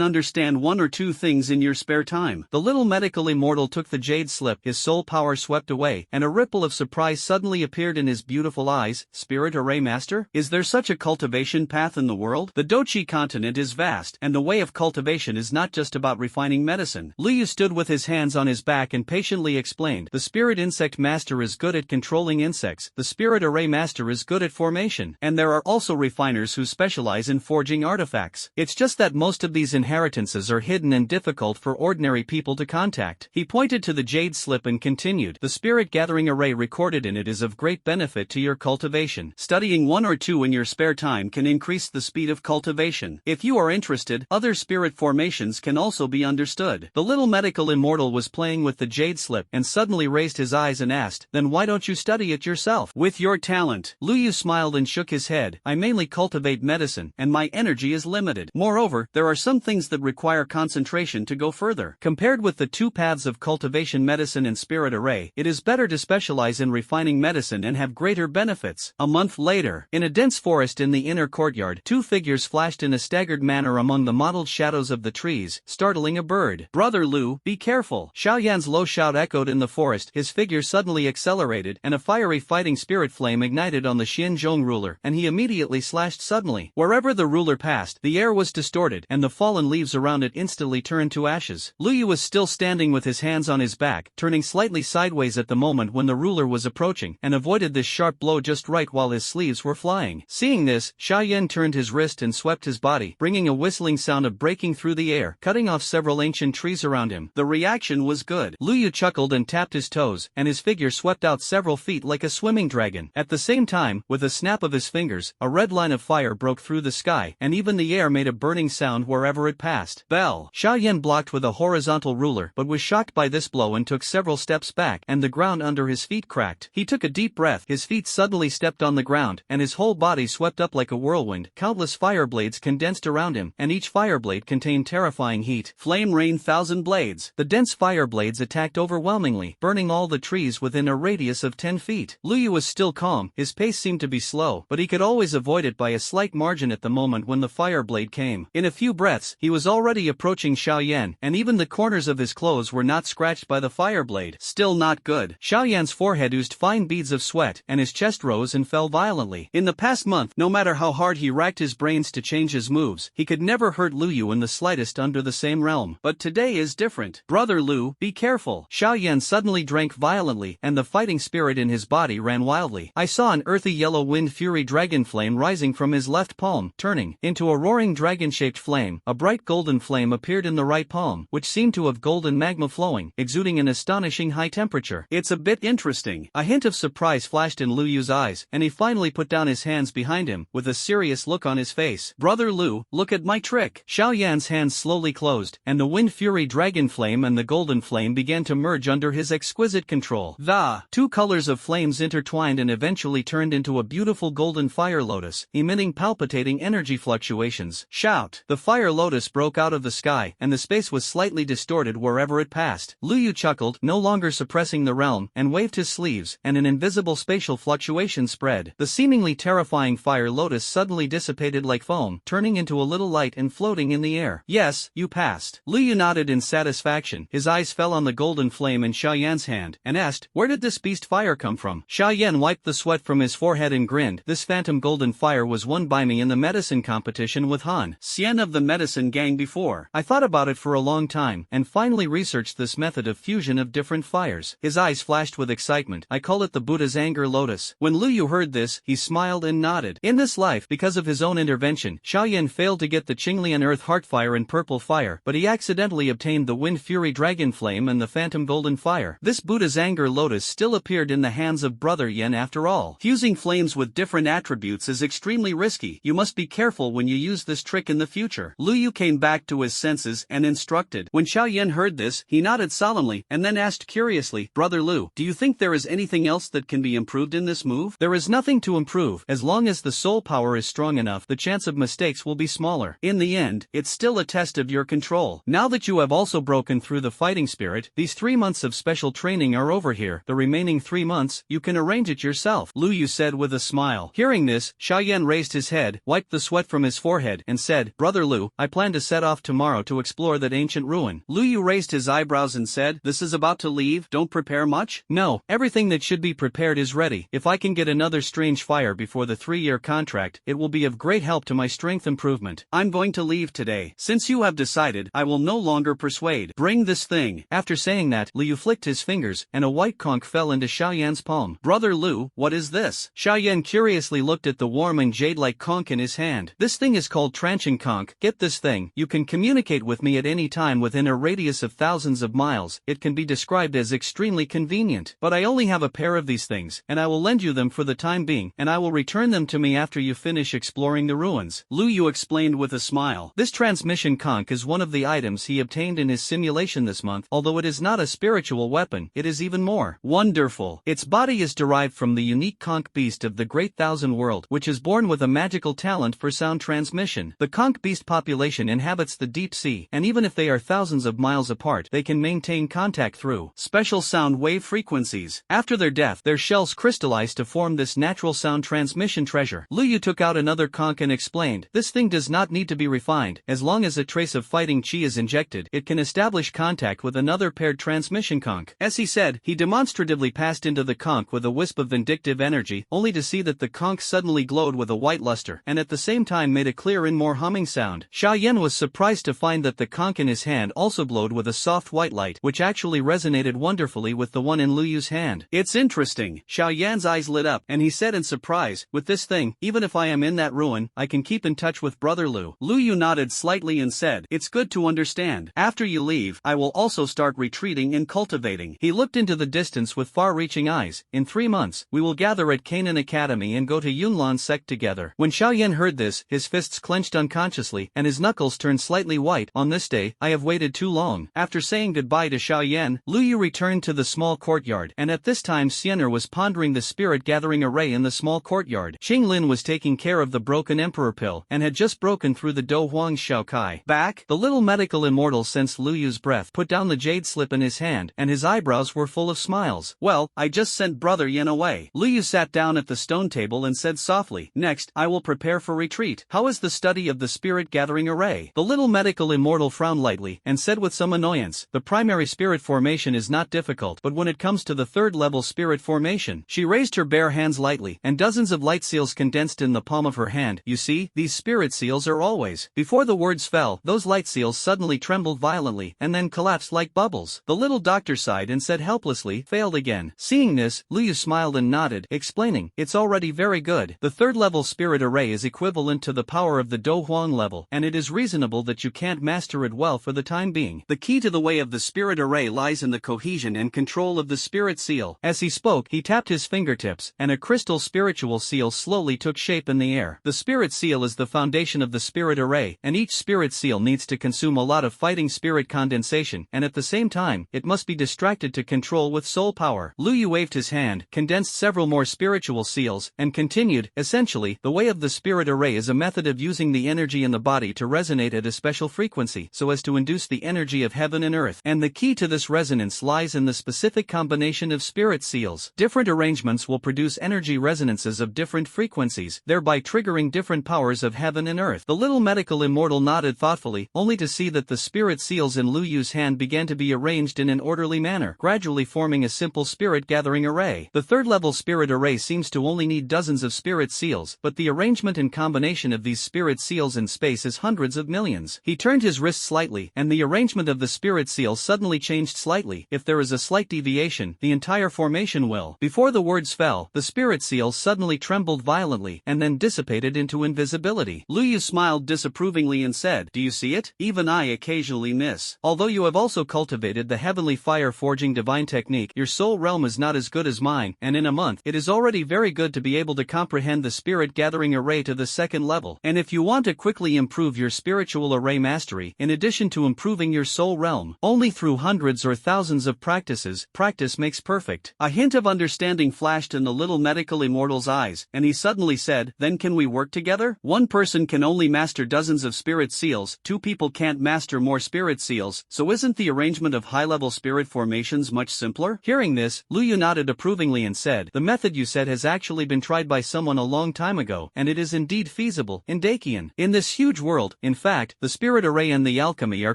understand one or two things in your spare time. The little medical immortal took the jade slip, his soul power swept away, and a ripple of surprise suddenly appeared in his beautiful eyes. Spirit Array Master? Is there such a cultivation path in the world? The Dochi continent is vast, and the way of cultivation is not just about refining medicine. Liu stood with his hands on his back and patiently explained. The Spirit Insect Master is good at controlling insects, the Spirit Array Master is good at formation, and there are also refiners who specialize in forging artifacts. It's just that most of these inheritances are hidden and difficult for ordinary people to contact. He pointed to the jade slip and continued. The spirit gathering array recorded in it is of great benefit to your cultivation. Studying one or two in your spare time can increase the speed of cultivation. If you are interested, other spirit formations can also be understood. The little medical immortal was playing with the jade slip and suddenly raised his eyes and asked, then why don't you study it yourself? With your talent. Liu smiled and shook his head. I mainly cultivate medicine, and my energy is limited. Moreover, there are some things that require concentration to go further. Compared with the two paths of cultivation, medicine and spirit array, it is better to specialize in refining medicine and have greater benefits. A month later, in a dense forest in the inner courtyard, two figures flashed in a staggered manner among the mottled shadows of the trees, startling a bird. Brother Liu, be careful. Xiao Yan's low shout echoed in the forest. His figure suddenly accelerated, and a fiery fighting spirit flame ignited on the Xianzhong ruler, and he immediately slashed suddenly. Wherever the ruler passed, the air was distorted, and the fallen leaves around it instantly turned to ashes. Liu was still standing with his hands on his back, turning slightly sideways at the moment when the ruler was approaching, and avoided this sharp blow just right while his sleeves were flying. Seeing this, Xiao Yan turned his wrist and swept his body, bringing a whistling sound of breaking through the air, cutting off several ancient trees around him. The reaction was good. Liu chuckled and tapped his toes, and his figure swept out several feet like a swimming dragon. At the same time, with a snap of his fingers, a red line of fire broke through the sky, and even the air made a burning sound wherever it passed. Bell. Xiao Yan blocked with a horizontal ruler but was shocked by this blow and took several steps back, and the ground under his feet cracked. He took a deep breath, his feet suddenly stepped on the ground, and his whole body swept up like a whirlwind. Countless fire blades condensed around him, and each fire blade contained terrifying heat. Flame rained 1,000 blades. The dense fire blades attacked overwhelmingly, burning all the trees within a radius of 10 feet. Liu was still calm, his pace seemed to be slow, but he could always avoid it by a slight margin at the moment when the fire blade came. In a few breaths, he was already approaching Xiao Yan, and even the corners of his clothes were not scratched by the fire blade. Still not good. Xiao Yan's forehead oozed fine beads of sweat, and his chest rose and fell violently. In the past month, no matter how hard he racked his brains to change his moves, he could never hurt Liu in the slightest under the same realm. But today is different. Brother Liu, be careful. Xiao Yan suddenly drank violently, and the fighting spirit in his body ran wildly. I saw an earthy yellow wind fury dragon flame rising from his left palm, turning into a roaring dragon-shaped flame. A bright golden flame appeared in the right palm, which seemed to have golden magma flowing, exuding an astonishing high temperature. It's a bit interesting. A hint of surprise flashed in Liu's eyes, and he finally put down his hands behind him, with a serious look on his face. Brother Liu, look at my trick. Xiao Yan's hands slowly closed, and the wind fury dragon flame and the golden flame began to merge under his exquisite control. The two colors of flames intertwined and eventually turned into a beautiful golden fire lotus, emitting palpitating energy fluctuations. Shout! The fire lotus broke out of the sky, and the space was slightly slightly distorted wherever it passed. Lu Yu chuckled, no longer suppressing the realm, and waved his sleeves, and an invisible spatial fluctuation spread. The seemingly terrifying fire lotus suddenly dissipated like foam, turning into a little light and floating in the air. Yes, you passed. Lu Yu nodded in satisfaction. His eyes fell on the golden flame in Xiaoyan's hand, and asked, where did this beast fire come from? Xiaoyan wiped the sweat from his forehead and grinned. This phantom golden fire was won by me in the medicine competition with Han Xian of the medicine gang before. I thought about it for a long time, and finally researched this method of fusion of different fires. His eyes flashed with excitement. I call it the Buddha's anger lotus. When Lu Yu heard this, he smiled and nodded. In this life, because of his own intervention, Xiaoyan failed to get the Qinglian earth heart fire and purple fire, but he accidentally obtained the wind fury dragon flame and the phantom golden fire. This Buddha's anger lotus still appeared in the hands of Brother Yen after all. Fusing flames with different attributes is extremely risky. You must be careful when you use this trick in the future. Lu Yu came back to his senses and instructed. When Xiaoyan heard this, he nodded solemnly, and then asked curiously, Brother Lu, do you think there is anything else that can be improved in this move? There is nothing to improve. As long as the soul power is strong enough, the chance of mistakes will be smaller. In the end, it's still a test of your control. Now that you have also broken through the fighting spirit, these 3 months of special training are over here. The remaining 3 months, you can arrange it yourself, Lu Yu said with a smile. Hearing this, Xiaoyan raised his head, wiped the sweat from his forehead, and said, Brother Lu, I plan to set off tomorrow to explore that ancient ruin. Lu Yu raised his eyebrows and said, this is about to leave, don't prepare much? No, everything that should be prepared is ready. If I can get another strange fire before the 3-year contract, it will be of great help to my strength improvement. I'm going to leave today. Since you have decided, I will no longer persuade. Bring this thing. After saying that, Lu Yu flicked his fingers, and a white conch fell into Xiaoyan's palm. Brother Lu, what is this? Xiaoyan curiously looked at the warm and jade-like conch in his hand. This thing is called Tranching Conch. Get this thing. You can communicate with me at any time within a radius of thousands of miles. It can be described as extremely convenient. But I only have a pair of these things, and I will lend you them for the time being, and I will return them to me after you finish exploring the ruins. Lu Yu explained with a smile. This transmission conch is one of the items he obtained in his simulation this month. Although it is not a spiritual weapon, it is even more wonderful. Its body is derived from the unique conch beast of the Great Thousand World, which is born with a magical talent for sound transmission. The conch beast population inhabits the deep sea, and even if they are thousands of miles apart, they can maintain contact through special sound wave frequencies. After their death, their shells crystallize to form this natural sound transmission treasure. Lu Yu took out another conch and explained, this thing does not need to be refined. As long as a trace of fighting chi is injected, it can establish contact with another paired transmission conch. As he said, he demonstratively passed into the conch with a wisp of vindictive energy, only to see that the conch suddenly glowed with a white luster, and at the same time made a clear and more humming sound. Xiaoyan was surprised to find that the conch in his hand also glowed with a soft white light, which actually resonated wonderfully with the one in Lu Yu's hand. It's interesting. Xiaoyan's eyes lit up, and he said in surprise, with this thing, even if I am in that ruin, I can keep in touch with Brother Lu. Lu Yu nodded slightly and said, it's good to understand. After you leave, I will also start retreating and cultivating. He looked into the distance with far-reaching eyes. In 3 months, we will gather at Canaan Academy and go to Yunlan sect together. When Xiaoyan heard this, his fists clenched unconsciously, and his knuckles turned slightly white. On this day, I have waited too long. After saying goodbye to Xiaoyan, Lu Yu returned to the small courtyard, and at this time Xiener was pondering the spirit-gathering array in the small courtyard. Qing Lin was taking care of the broken emperor pill, and had just broken through the Do Huang's Xiaokai. Back, the little medical immortal sensed Lu Yu's breath, put down the jade slip in his hand, and his eyebrows were full of smiles. Well, I just sent Brother Yen away. Lu Yu sat down at the stone table and said softly, next, I will prepare for retreat. How is the study of the spirit-gathering array? The little medical immortal frowned lightly, and said with some annoyance, the primary spirit formation is not difficult, but when it comes to the third-level spirit formation, she raised her bare hands lightly, and dozens of light seals condensed in the palm of her hand. You see, these spirit seals are always. Before the words fell, those light seals suddenly trembled violently, and then collapsed like bubbles. The little doctor sighed and said helplessly, failed again. Seeing this, Lu Yu smiled and nodded, explaining, it's already very good. The third-level spirit array is equivalent to the power of the Do Huang level, and it is reasonable that you can't master it well for the time being. The key to the way of the spirit array lies in the cohesion and control of the spirit seal. As he spoke, he tapped his fingertips, and a crystal spiritual seal slowly took shape in the air. The spirit seal is the foundation of the spirit array, and each spirit seal needs to consume a lot of fighting spirit condensation, and at the same time, it must be distracted to control with soul power. Lu Yu waved his hand, condensed several more spiritual seals, and continued, essentially, the way of the spirit array is a method of using the energy in the body to resonate at a special frequency, so as to induce produce the energy of heaven and earth. And the key to this resonance lies in the specific combination of spirit seals. Different arrangements will produce energy resonances of different frequencies, thereby triggering different powers of heaven and earth. The little medical immortal nodded thoughtfully, only to see that the spirit seals in Lu Yu's hand began to be arranged in an orderly manner, gradually forming a simple spirit gathering array. The third-level spirit array seems to only need dozens of spirit seals, but the arrangement and combination of these spirit seals in space is hundreds of millions. He turned his wrist slightly, and the arrangement of the spirit seal suddenly changed slightly. If there is a slight deviation, the entire formation will. Before the words fell, the spirit seal suddenly trembled violently, and then dissipated into invisibility. Lu Yu smiled disapprovingly and said, "Do you see it? Even I occasionally miss. Although you have also cultivated the heavenly fire forging divine technique, your soul realm is not as good as mine, and in a month, it is already very good to be able to comprehend the spirit gathering array to the second level. And if you want to quickly improve your spiritual array mastery, in addition to improving your soul realm, only through hundreds or thousands of practices, practice makes perfect." A hint of understanding flashed in the little medical immortal's eyes, and he suddenly said, "Then can we work together? One person can only master dozens of spirit seals, two people can't master more spirit seals, so isn't the arrangement of high-level spirit formations much simpler?" Hearing this, Lu Yu nodded approvingly and said, "The method you said has actually been tried by someone a long time ago, and it is indeed feasible in Dakian. In this huge world, in fact, the spirit array and the alchemy are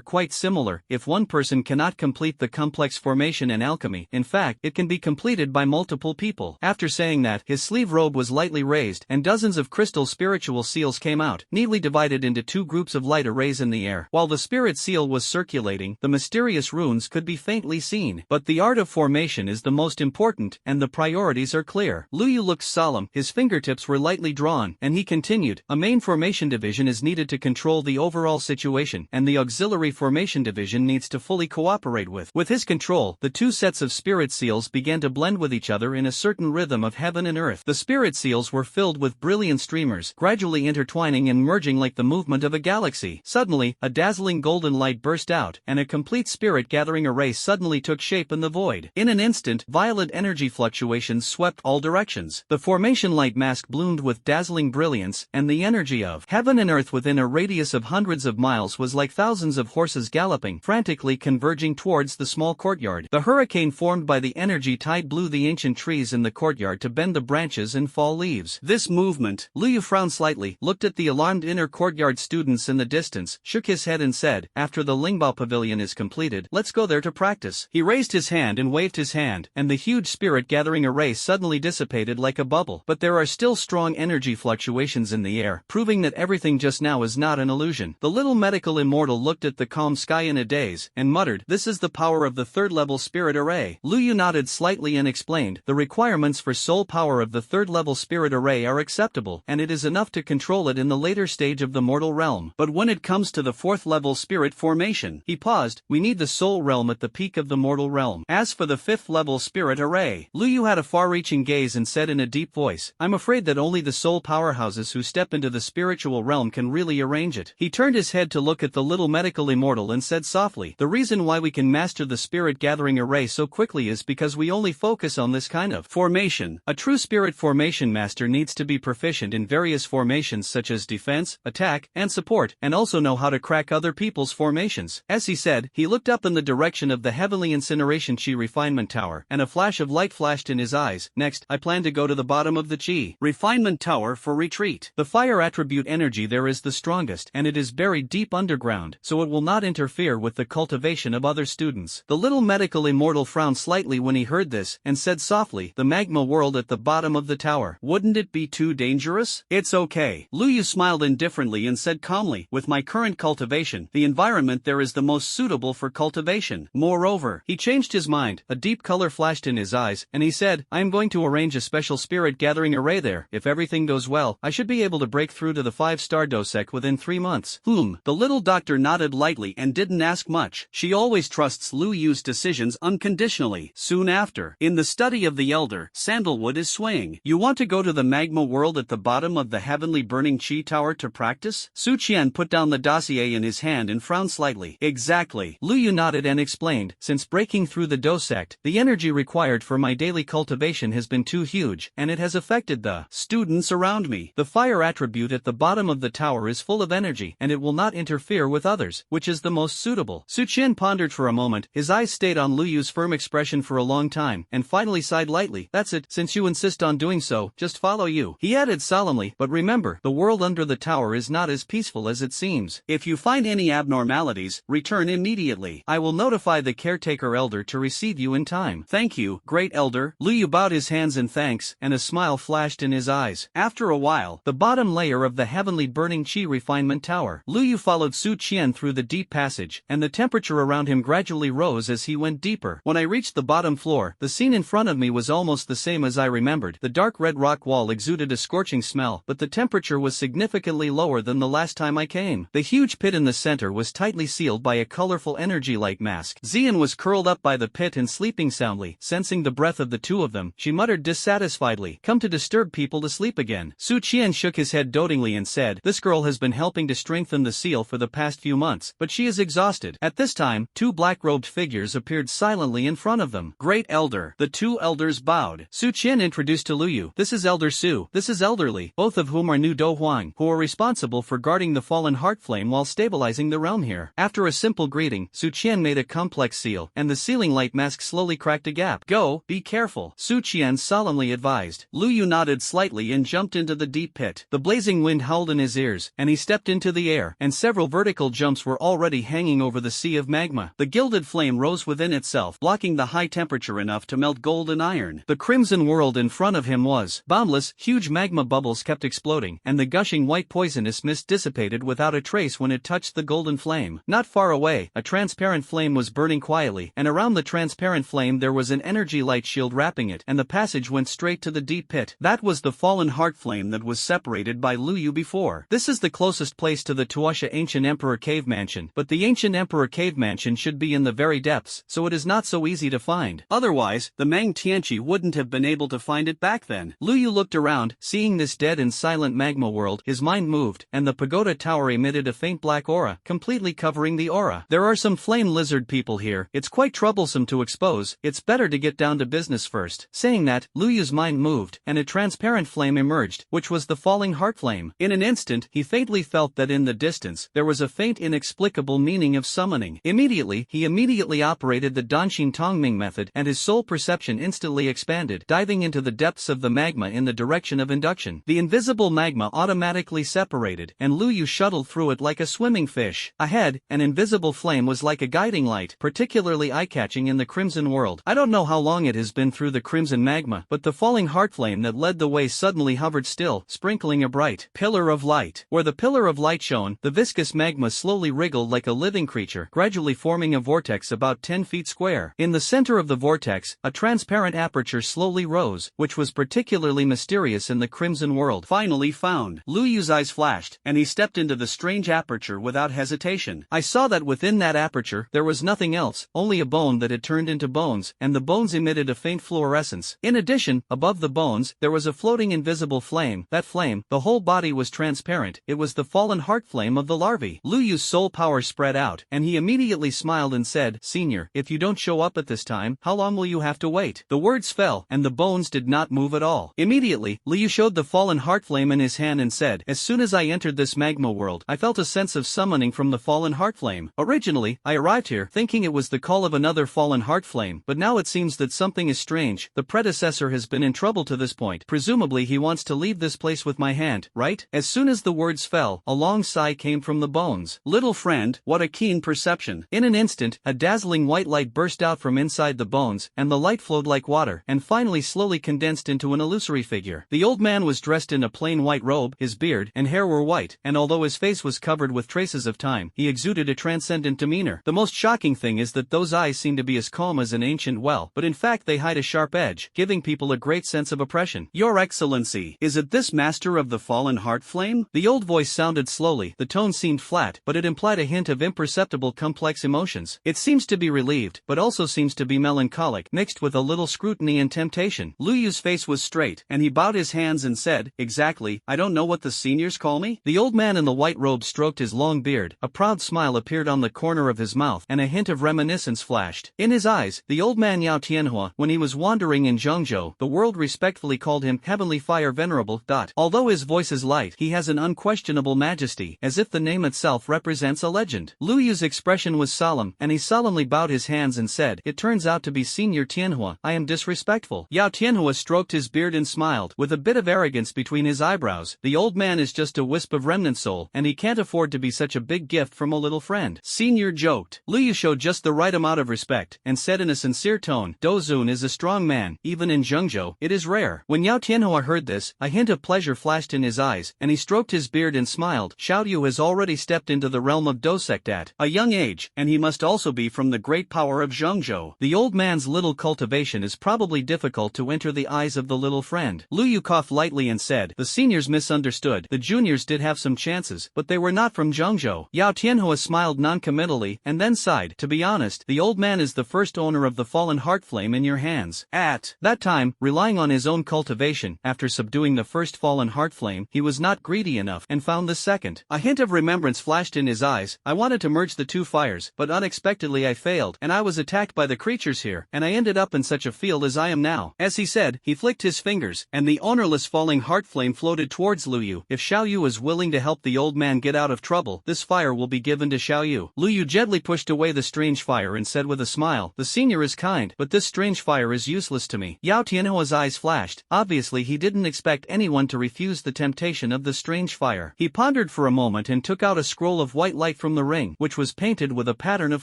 quite similar. If one person cannot complete the complex formation and alchemy, in fact, it can be completed by multiple people." After saying that, his sleeve robe was lightly raised, and dozens of crystal spiritual seals came out, neatly divided into two groups of light arrays in the air. While the spirit seal was circulating, the mysterious runes could be faintly seen. But the art of formation is the most important, and the priorities are clear. Lu Yu looked solemn, his fingertips were lightly drawn, and he continued, "A main formation division is needed to control the overall situation, and the auxiliary formation division needs to fully cooperate with. With his control, the two sets of spirit seals began to blend with each other in a certain rhythm of heaven and earth. The spirit seals were filled with brilliant streamers, gradually intertwining and merging like the movement of a galaxy. Suddenly, a dazzling golden light burst out, and a complete spirit gathering array suddenly took shape in the void. In an instant, violent energy fluctuations swept all directions. The formation light mask bloomed with dazzling brilliance, and the energy of heaven and earth within a radius of hundreds of miles was like thousands of horses galloping, frantically converging towards the small courtyard. The hurricane formed by the energy tide blew the ancient trees in the courtyard to bend the branches and fall leaves. This movement, Lu Yu frowned slightly, looked at the alarmed inner courtyard students in the distance, shook his head and said, "After the Lingbao Pavilion is completed, let's go there to practice." He raised his hand and waved his hand, and the huge spirit gathering array suddenly dissipated like a bubble. But there are still strong energy fluctuations in the air, proving that everything just now is not an illusion. The little medical immortal looked at the calm sky in a daze, and muttered, "This is the power of the third-level spirit array." Lu Yu nodded slightly and explained, "The requirements for soul power of the third-level spirit array are acceptable, and it is enough to control it in the later stage of the mortal realm. But when it comes to the fourth-level spirit formation," he paused, "we need the soul realm at the peak of the mortal realm. As for the fifth-level spirit array," Lu Yu had a far-reaching gaze and said in a deep voice, "I'm afraid that only the soul powerhouses who step into the spiritual realm can really arrange it." He turned his head to look at the little medical immortal and said softly, "The reason why we can master the spirit gathering array so quickly is because we only focus on this kind of formation. A true spirit formation master needs to be proficient in various formations such as defense, attack, and support, and also know how to crack other people's formations." As he said, he looked up in the direction of the heavenly incineration chi refinement tower, and a flash of light flashed in his eyes. "Next, I plan to go to the bottom of the chi refinement tower for retreat. The fire attribute energy there is the strongest, and it is buried deep underground, so it will not interfere with the cultivation of other students." The little medical immortal frowned slightly when he heard this, and said softly, "The magma world at the bottom of the tower. Wouldn't it be too dangerous?" "It's okay." Lu Yu smiled indifferently and said calmly, "With my current cultivation, the environment there is the most suitable for cultivation. Moreover," he changed his mind, a deep color flashed in his eyes, and he said, "I am going to arrange a special spirit gathering array there. If everything goes well, I should be able to break through to the 5-star dosec within 3 months. The little doctor nodded lightly and didn't ask much. She always trusts Lu Yu's decisions unconditionally. Soon after, in the study of the elder, sandalwood is swaying. "You want to go to the magma world at the bottom of the heavenly burning chi tower to practice?" Su Qian put down the dossier in his hand and frowned slightly. "Exactly." Lu Yu nodded and explained, "Since breaking through the dosect, the energy required for my daily cultivation has been too huge, and it has affected the students around me. The fire attribute at the bottom of the tower is full of energy, and it will not interfere with others, which which is the most suitable. Su Qian pondered for a moment, his eyes stayed on Lu Yu's firm expression for a long time, and finally sighed lightly. That's it, since you insist on doing so, just follow you. He added solemnly, but remember, the world under the tower is not as peaceful as it seems. If you find any abnormalities, return immediately. I will notify the caretaker elder to receive you in time. Thank you, great elder. Lu Yu bowed his hands in thanks, and a smile flashed in his eyes. After a while, the bottom layer of the heavenly burning chi refinement tower. Lu Yu followed Su Qian through the deep passage, and the temperature around him gradually rose as he went deeper. When I reached the bottom floor, the scene in front of me was almost the same as I remembered. The dark red rock wall exuded a scorching smell, but the temperature was significantly lower than the last time I came. The huge pit in the center was tightly sealed by a colorful energy light mask. Xian was curled up by the pit and sleeping soundly. Sensing the breath of the two of them, she muttered dissatisfiedly, "Come to disturb people to sleep again." Su Qian shook his head dotingly and said, "This girl has been helping to strengthen the seal for the past few months, but she is exhausted." At this time, two black-robed figures appeared silently in front of them. "Great Elder." The two elders bowed. Su Qian introduced to Lu Yu, "This is Elder Su, this is Elder Li, both of whom are new Do Huang, who are responsible for guarding the fallen heart flame while stabilizing the realm here." After a simple greeting, Su Qian made a complex seal, and the sealing light mask slowly cracked a gap. "Go, be careful," Su Qian solemnly advised. Lu Yu nodded slightly and jumped into the deep pit. The blazing wind howled in his ears, and he stepped into the air, and several vertical jumps were already hanging over the sea of magma. The gilded flame rose within itself, blocking the high temperature enough to melt gold and iron. The crimson world in front of him was boundless. Huge magma bubbles kept exploding, and the gushing white poisonous mist dissipated without a trace when it touched the golden flame. Not far away, a transparent flame was burning quietly, and around the transparent flame there was an energy light shield wrapping it, and the passage went straight to the deep pit. That was the fallen heart flame that was separated by Lu Yu before. This is the closest place to the Tuasha Ancient Emperor Cave Mansion, but the Ancient Emperor Cave Mansion should be in the very depths, so it is not so easy to find. Otherwise, the Mang Tianqi wouldn't have been able to find it back then. Lu Yu looked around, seeing this dead and silent magma world. His mind moved, and the pagoda tower emitted a faint black aura, completely covering the aura. "There are some flame lizard people here. It's quite troublesome to expose. It's better to get down to business first." Saying that, Lu Yu's mind moved, and a transparent flame emerged, which was the falling heart flame. In an instant, he faintly felt that in the distance, there was a faint inexplicable meaning of summoning. He immediately operated the Danshin Tongming method, and his soul perception instantly expanded, diving into the depths of the magma in the direction of induction. The invisible magma automatically separated, and Lu Yu shuttled through it like a swimming fish. Ahead, an invisible flame was like a guiding light, particularly eye-catching in the crimson world. I don't know how long it has been through the crimson magma, but the falling heart flame that led the way suddenly hovered still, sprinkling a bright pillar of light. Where the pillar of light shone, the viscous magma slowly wriggled like a living creature, gradually forming a vortex about 10 feet square. In the center of the vortex, a transparent aperture slowly rose, which was particularly mysterious in the crimson world. Finally found. Lu Yu's eyes flashed, and he stepped into the strange aperture without hesitation. I saw that within that aperture, there was nothing else, only a bone that had turned into bones, and the bones emitted a faint fluorescence. In addition, above the bones, there was a floating invisible flame. That flame, the whole body was transparent. It was the fallen heart flame of the larvae. Lu Yu's soul power spread out, and he immediately smiled and said, "Senior, if you don't show up at this time, how long will you have to wait?" The words fell, and the bones did not move at all. Immediately, Lu Yu showed the fallen heart flame in his hand and said, "As soon as I entered this magma world, I felt a sense of summoning from the fallen heart flame. Originally, I arrived here thinking it was the call of another fallen heart flame, but now it seems that something is strange. The predecessor has been in trouble to this point. Presumably he wants to leave this place with my hand, right?" As soon as the words fell, a long sigh came from the bones. "Little friend, what a keen perception." In an instant, a dazzling white light burst out from inside the bones, and the light flowed like water, and finally slowly condensed into an illusory figure. The old man was dressed in a plain white robe, his beard and hair were white, and although his face was covered with traces of time, he exuded a transcendent demeanor. The most shocking thing is that those eyes seem to be as calm as an ancient well, but in fact they hide a sharp edge, giving people a great sense of oppression. "Your Excellency, is it this master of the fallen heart flame?" The old voice sounded slowly, the tone seemed flat, but it implied a hint of imperceptible complex emotions. It seems to be relieved, but also seems to be melancholic, mixed with a little scrutiny and temptation. Lu Yu's face was straight, and he bowed his hands and said, "Exactly, I don't know what the seniors call me." The old man in the white robe stroked his long beard, a proud smile appeared on the corner of his mouth, and a hint of reminiscence flashed in his eyes. The old man Yao Tianhua, when he was wandering in Zhengzhou, the world respectfully called him Heavenly Fire Venerable. Although his voice is light, he has an unquestionable majesty, as if the name itself represents a a legend. Lu Yu's expression was solemn, and he solemnly bowed his hands and said, "It turns out to be Senior Tianhua. I am disrespectful." Yao Tianhua stroked his beard and smiled, with a bit of arrogance between his eyebrows. The old man is just a wisp of remnant soul, and he can't afford to be such a big gift from a little friend. Senior joked. Lu Yu showed just the right amount of respect, and said in a sincere tone, "Dozun is a strong man, even in Zhengzhou, it is rare." When Yao Tianhua heard this, a hint of pleasure flashed in his eyes, and he stroked his beard and smiled. Xiao Yu has already stepped into the realm of Dosect at a young age, and he must also be from the great power of Zhengzhou. The old man's little cultivation is probably difficult to enter the eyes of the little friend. Lu Yu coughed lightly and said, "The seniors misunderstood. The juniors did have some chances, but they were not from Zhengzhou." Yao Tianhua smiled non-committally, and then sighed. "To be honest, the old man is the first owner of the fallen heart flame in your hands." At that time, relying on his own cultivation, after subduing the first fallen heart flame, he was not greedy enough, and found the second. A hint of remembrance flashed in his eyes. "I wanted to merge the two fires, but unexpectedly I failed, and I was attacked by the creatures here, and I ended up in such a field as I am now." As he said, he flicked his fingers, and the ownerless falling heart flame floated towards Lu Yu. "If Xiao Yu is willing to help the old man get out of trouble, this fire will be given to Xiao Yu." Lu Yu gently pushed away the strange fire and said with a smile, "The senior is kind, but this strange fire is useless to me." Yao Tianhua's eyes flashed. Obviously he didn't expect anyone to refuse the temptation of the strange fire. He pondered for a moment and took out a scroll of white light from the ring, which was painted with a pattern of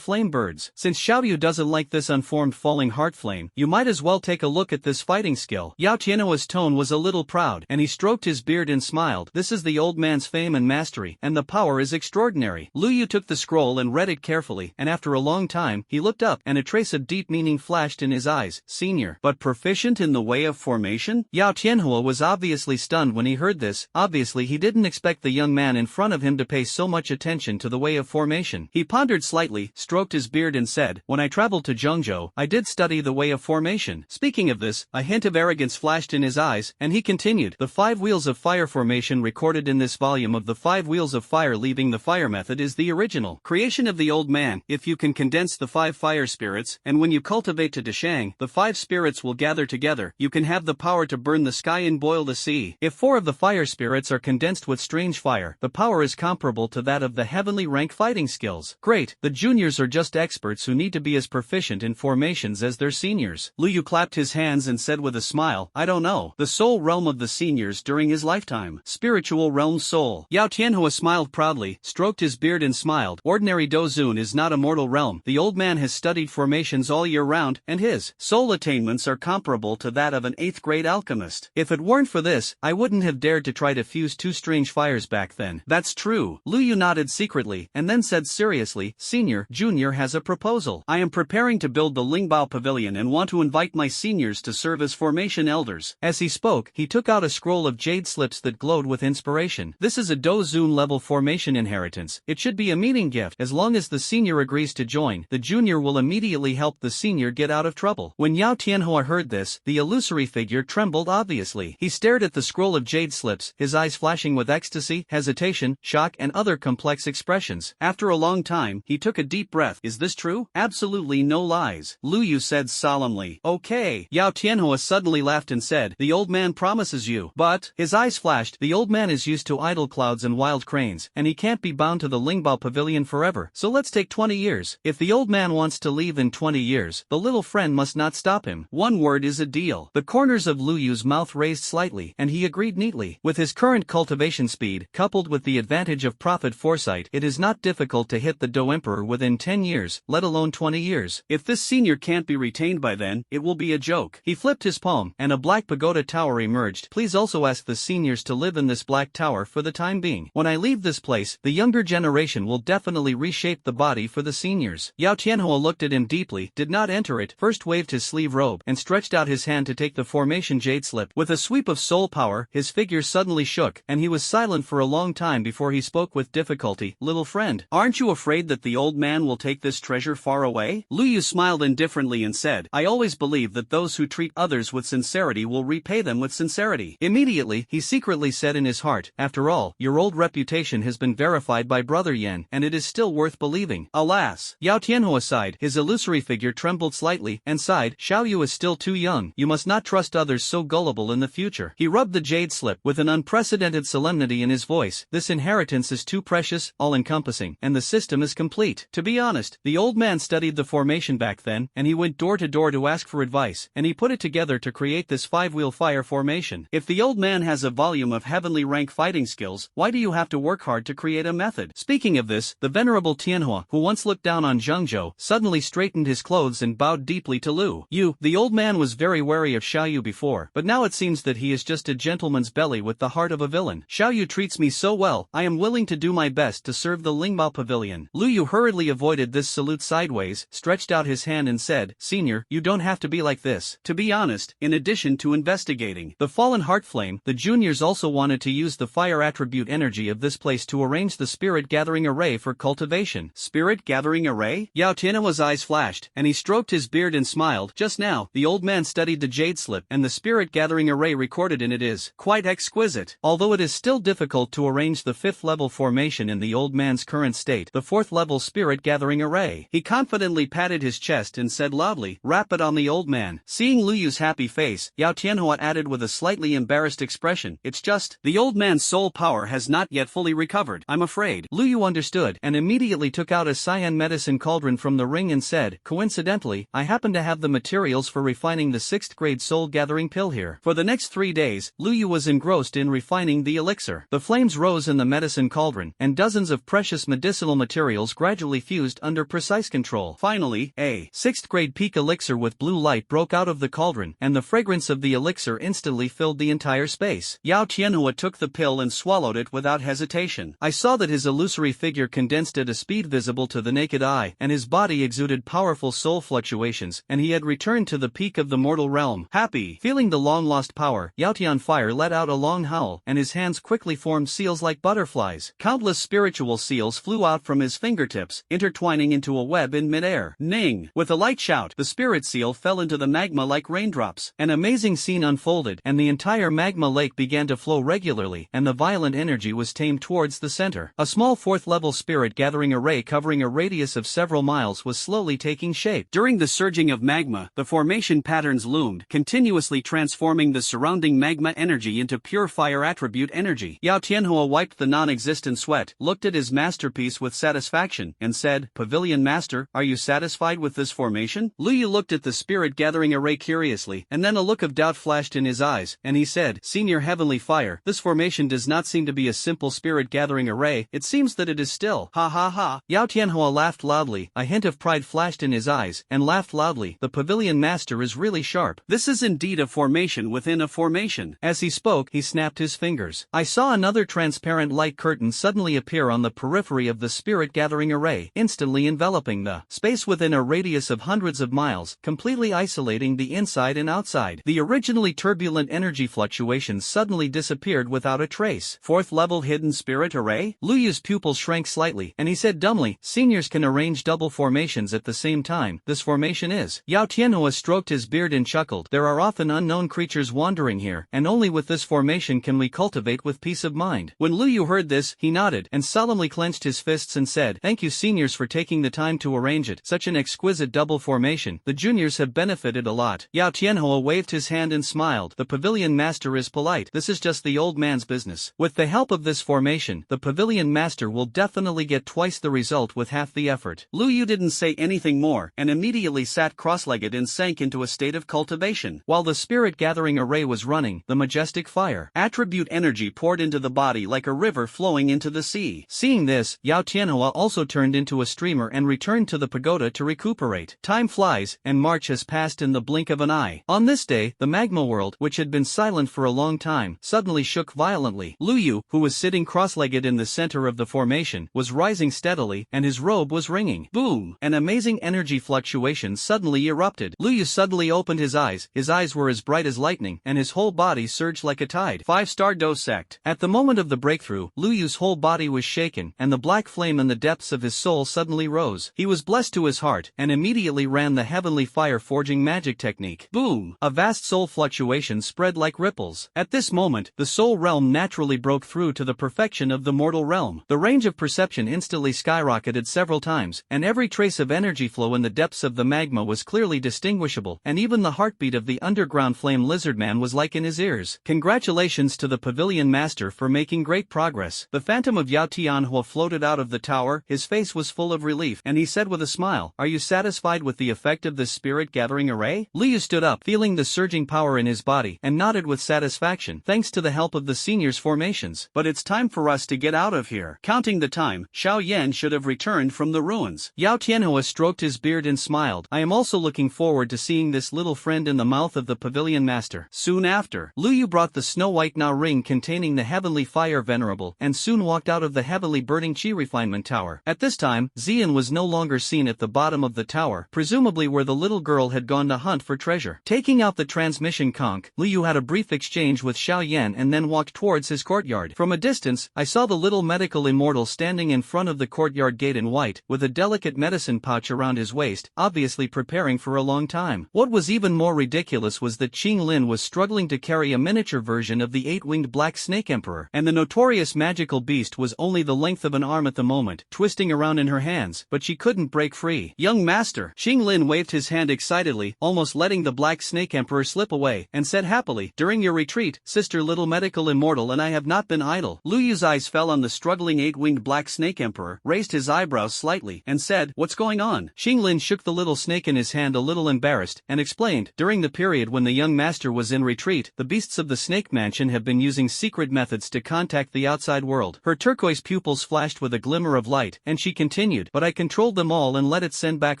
flame birds. "Since Xiao Yu doesn't like this unformed falling heart flame, you might as well take a look at this fighting skill." Yao Tianhua's tone was a little proud, and he stroked his beard and smiled. "This is the old man's fame and mastery, and the power is extraordinary." Lu Yu took the scroll and read it carefully, and after a long time, he looked up, and a trace of deep meaning flashed in his eyes. "Senior, but proficient in the way of formation?" Yao Tianhua was obviously stunned when he heard this. Obviously he didn't expect the young man in front of him to pay so much attention to the way of formation. He pondered slightly, stroked his beard and said, "When I traveled to Zhengzhou, I did study the way of formation." Speaking of this, a hint of arrogance flashed in his eyes, and he continued, "The 5 wheels of fire formation recorded in this volume of the 5 wheels of fire leaving the fire method is the original creation of the old man. If you can condense the 5 fire spirits, and when you cultivate to Dashang, the 5 spirits will gather together, you can have the power to burn the sky and boil the sea. If 4 of the fire spirits are condensed with strange fire, the power is comparable to that of the heavenly rank fighting skills." Great, the juniors are just experts who need to be as proficient in formations as their seniors. Lu Yu clapped his hands and said with a smile, "I don't know. The soul realm of the seniors during his lifetime. Spiritual realm soul." Yao Tianhua smiled proudly, stroked his beard and smiled. "Ordinary Dozun is not a mortal realm. The old man has studied formations all year round, and his soul attainments are comparable to that of an 8th grade alchemist. If it weren't for this, I wouldn't have dared to try to fuse 2 strange fires back then." "That's true." Lu Yu nodded secretly, and then said seriously, "Senior, Junior has a proposal. I am preparing to build the Lingbao Pavilion and want to invite my seniors to serve as formation elders." As he spoke, he took out a scroll of jade slips that glowed with inspiration. "This is a Dozun level formation inheritance. It should be a meeting gift. As long as the senior agrees to join, the junior will immediately help the senior get out of trouble." When Yao Tianhua heard this, the illusory figure trembled obviously. He stared at the scroll of jade slips, his eyes flashing with ecstasy, hesitation, shock and other complex expressions. After a long time, he took a deep breath. "Is this true?" "Absolutely no lies," Lu Yu said solemnly. "Okay." Yao Tianhua suddenly laughed and said, "The old man promises you." But, his eyes flashed, the old man is used to idle clouds and wild cranes, and he can't be bound to the Lingbao Pavilion forever. So let's take 20 years. If the old man wants to leave in 20 years, the little friend must not stop him. One word is a deal. The corners of Lu Yu's mouth raised slightly, and he agreed neatly. With his current cultivation speed, coupled with the advantage of prophet foresight, it is not difficult to hit the Do Emperor within 10 years, let alone 20 years. If this senior can't be retained by then, it will be a joke. He flipped his palm, and a black pagoda tower emerged. "Please also ask the seniors to live in this black tower for the time being. When I leave this place, the younger generation will definitely reshape the body for the seniors." Yao Tianhua looked at him deeply, did not enter it, first waved his sleeve robe, and stretched out his hand to take the formation jade slip. With a sweep of soul power, his figure suddenly shook, and he was silent for a long time before he spoke with difficulty. "Little friend, aren't you afraid that the old man will take this treasure far away?" Lu Yu smiled indifferently and said, "I always believe that those who treat others with sincerity will repay them with sincerity." Immediately, he secretly said in his heart, "After all, your old reputation has been verified by Brother Yan, and it is still worth believing." Alas! Yao Tianhua sighed, his illusory figure trembled slightly, and sighed, "Xiao Yu is still too young. You must not trust others so gullible in the future." He rubbed the jade slip with an unprecedented solemnity in his voice. "This inheritance is too precious, all-encompassing. all-encompassing, and the system is complete. To be honest, the old man studied the formation back then, and he went door to door to ask for advice, and he put it together to create this 5-wheel fire formation. If the old man has a volume of heavenly rank fighting skills, why do you have to work hard to create a method? Speaking of this, the venerable Tianhua, who once looked down on Zhengzhou, suddenly straightened his clothes and bowed deeply to Lu Yu. The old man was very wary of Xiaoyu before, but now it seems that he is just a gentleman's belly with the heart of a villain. Xiaoyu treats me so well, I am willing to do my best to serve the Lingbao Pavilion. Lu Yu hurriedly avoided this salute sideways, stretched out his hand and said, Senior, you don't have to be like this. To be honest, in addition to investigating the fallen heart flame, the juniors also wanted to use the fire attribute energy of this place to arrange the spirit gathering array for cultivation. Spirit gathering array? Yao Tianhua's eyes flashed, and he stroked his beard and smiled. Just now, the old man studied the jade slip, and the spirit gathering array recorded in it is quite exquisite. Although it is still difficult to arrange the 5th level formation in the old man's current state, the 4th level spirit gathering array. He confidently patted his chest and said loudly, "Rap it on the old man." Seeing Lu Yu's happy face, Yao Tianhua added with a slightly embarrassed expression, "It's just, the old man's soul power has not yet fully recovered, I'm afraid." Lu Yu understood, and immediately took out a cyan medicine cauldron from the ring and said, "Coincidentally, I happen to have the materials for refining the 6th grade soul gathering pill here." For the next 3 days, Lu Yu was engrossed in refining the elixir. The flames rose in the medicine cauldron, and dozens of precious medicinal materials gradually fused under precise control. Finally, a 6th grade peak elixir with blue light broke out of the cauldron, and the fragrance of the elixir instantly filled the entire space. Yao Tianhua took the pill and swallowed it without hesitation. I saw that his illusory figure condensed at a speed visible to the naked eye, and his body exuded powerful soul fluctuations, and he had returned to the peak of the mortal realm. Happy, feeling the long-lost power, Yao Tianfire let out a long howl, and his hands quickly formed seals like butterflies. Countless spiritual seals flew out from his fingertips, intertwining into a web in midair. Ning! With a light shout, the spirit seal fell into the magma like raindrops. An amazing scene unfolded, and the entire magma lake began to flow regularly, and the violent energy was tamed towards the center. A small 4th level spirit gathering array covering a radius of several miles was slowly taking shape. During the surging of magma, the formation patterns loomed, continuously transforming the surrounding magma energy into pure fire attribute energy. Yao Tianhua wiped the non-existent sweat, looked at his masterpiece with satisfaction, and said, "Pavilion Master, are you satisfied with this formation?" Lu Yu looked at the spirit gathering array curiously, and then a look of doubt flashed in his eyes, and he said, "Senior Heavenly Fire, this formation does not seem to be a simple spirit gathering array, it seems that it is still." Ha ha ha. Yao Tianhua laughed loudly, a hint of pride flashed in his eyes, and laughed loudly. "The Pavilion Master is really sharp. This is indeed a formation within a formation." As he spoke, he snapped his fingers. I saw another transparent light curtain suddenly appear on the periphery of the spirit gathering array, instantly enveloping the space within a radius of hundreds of miles, completely isolating the inside and outside. The originally turbulent energy fluctuations suddenly disappeared without a trace. 4th level hidden spirit array? Lu Yu's pupils shrank slightly, and he said dumbly, "Seniors can arrange double formations at the same time. This formation is." Yao Tianhua stroked his beard and chuckled. "There are often unknown creatures wandering here, and only with this formation can we cultivate with peace of mind." When Lu Yu heard this, he nodded, and solemnly clenched his fists and said, "Thank you seniors for taking the time to arrange it. Such an exquisite double formation. The juniors have benefited a lot." Yao Tianhua waved his hand and smiled. "The Pavilion Master is polite. This is just the old man's business. With the help of this formation, the Pavilion Master will definitely get twice the result with half the effort." Lu Yu didn't say anything more, and immediately sat cross-legged and sank into a state of cultivation. While the spirit gathering array was running, the majestic fire attribute energy poured into the body like a river flowing into the sea. Seeing this, Yao Tianhua also turned into a streamer and returned to the pagoda to recuperate. Time flies, and March has passed in the blink of an eye. On this day, the magma world, which had been silent for a long time, suddenly shook violently. Lu Yu, who was sitting cross-legged in the center of the formation, was rising steadily, and his robe was ringing. Boom! An amazing energy fluctuation suddenly erupted. Lu Yu suddenly opened his eyes were as bright as lightning, and his whole body surged like a tide. 5-star dosect. At the moment of the breakthrough, Lu Yu's whole body was shaken, and the black flame in the depths of his soul suddenly rose. He was blessed to his heart, and immediately ran the heavenly fire-forging magic technique. Boom! A vast soul fluctuation spread like ripples. At this moment, the soul realm naturally broke through to the perfection of the mortal realm. The range of perception instantly skyrocketed several times, and every trace of energy flow in the depths of the magma was clearly distinguishable, and even the heartbeat of the underground flame lizardman was like in his ears. Congratulations to the Pavilion Master for making great progress. The phantom of Yao Tianhua floated out of the tower. His face was full of relief, and he said with a smile, "Are you satisfied with the effect of this spirit-gathering array?" Liu stood up, feeling the surging power in his body, and nodded with satisfaction, thanks to the help of the seniors' formations. "But it's time for us to get out of here." Counting the time, Xiao Yan should have returned from the ruins. Yao Tianhua stroked his beard and smiled. "I am also looking forward to seeing this little friend in the mouth of the pavilion master." Soon after, Lu Yu brought the snow-white Na ring containing the heavenly fire venerable, and soon walked out of the heavily burning Qi refinement tower. At this time, Xian was no longer seen at the bottom of the tower, presumably where the little girl had gone to hunt for treasure. Taking out the transmission conch, Lu Yu had a brief exchange with Xiao Yan and then walked towards his courtyard. From a distance, I saw the little medical immortal standing in front of the courtyard gate in white, with a delicate medicine pouch around his waist, obviously preparing for a long time. What was even more ridiculous was that Qing Lin was struggling to carry a miniature version of the eight-winged black snake emperor, and the notorious magical beast was only the length of an arm at the moment, twisting around in her hands, but she couldn't break free. "Young master!" Qing Lin waved his hand excitedly, almost letting the black snake emperor slip away, and said happily, "During your retreat, sister little medical immortal and I have not been idle." Lu Yu's eyes fell on the struggling eight-winged black snake emperor, raised his eyebrows slightly, and said, "What's going on?" Qing Lin shook the little snake in his hand a little embarrassed, and explained, "During the period when the young master was in retreat, the beasts of the snake mansion have been using secret methods to contact the outside world." Her turquoise pupils flashed with a glimmer of light, and she continued, "But I controlled them all and let it send back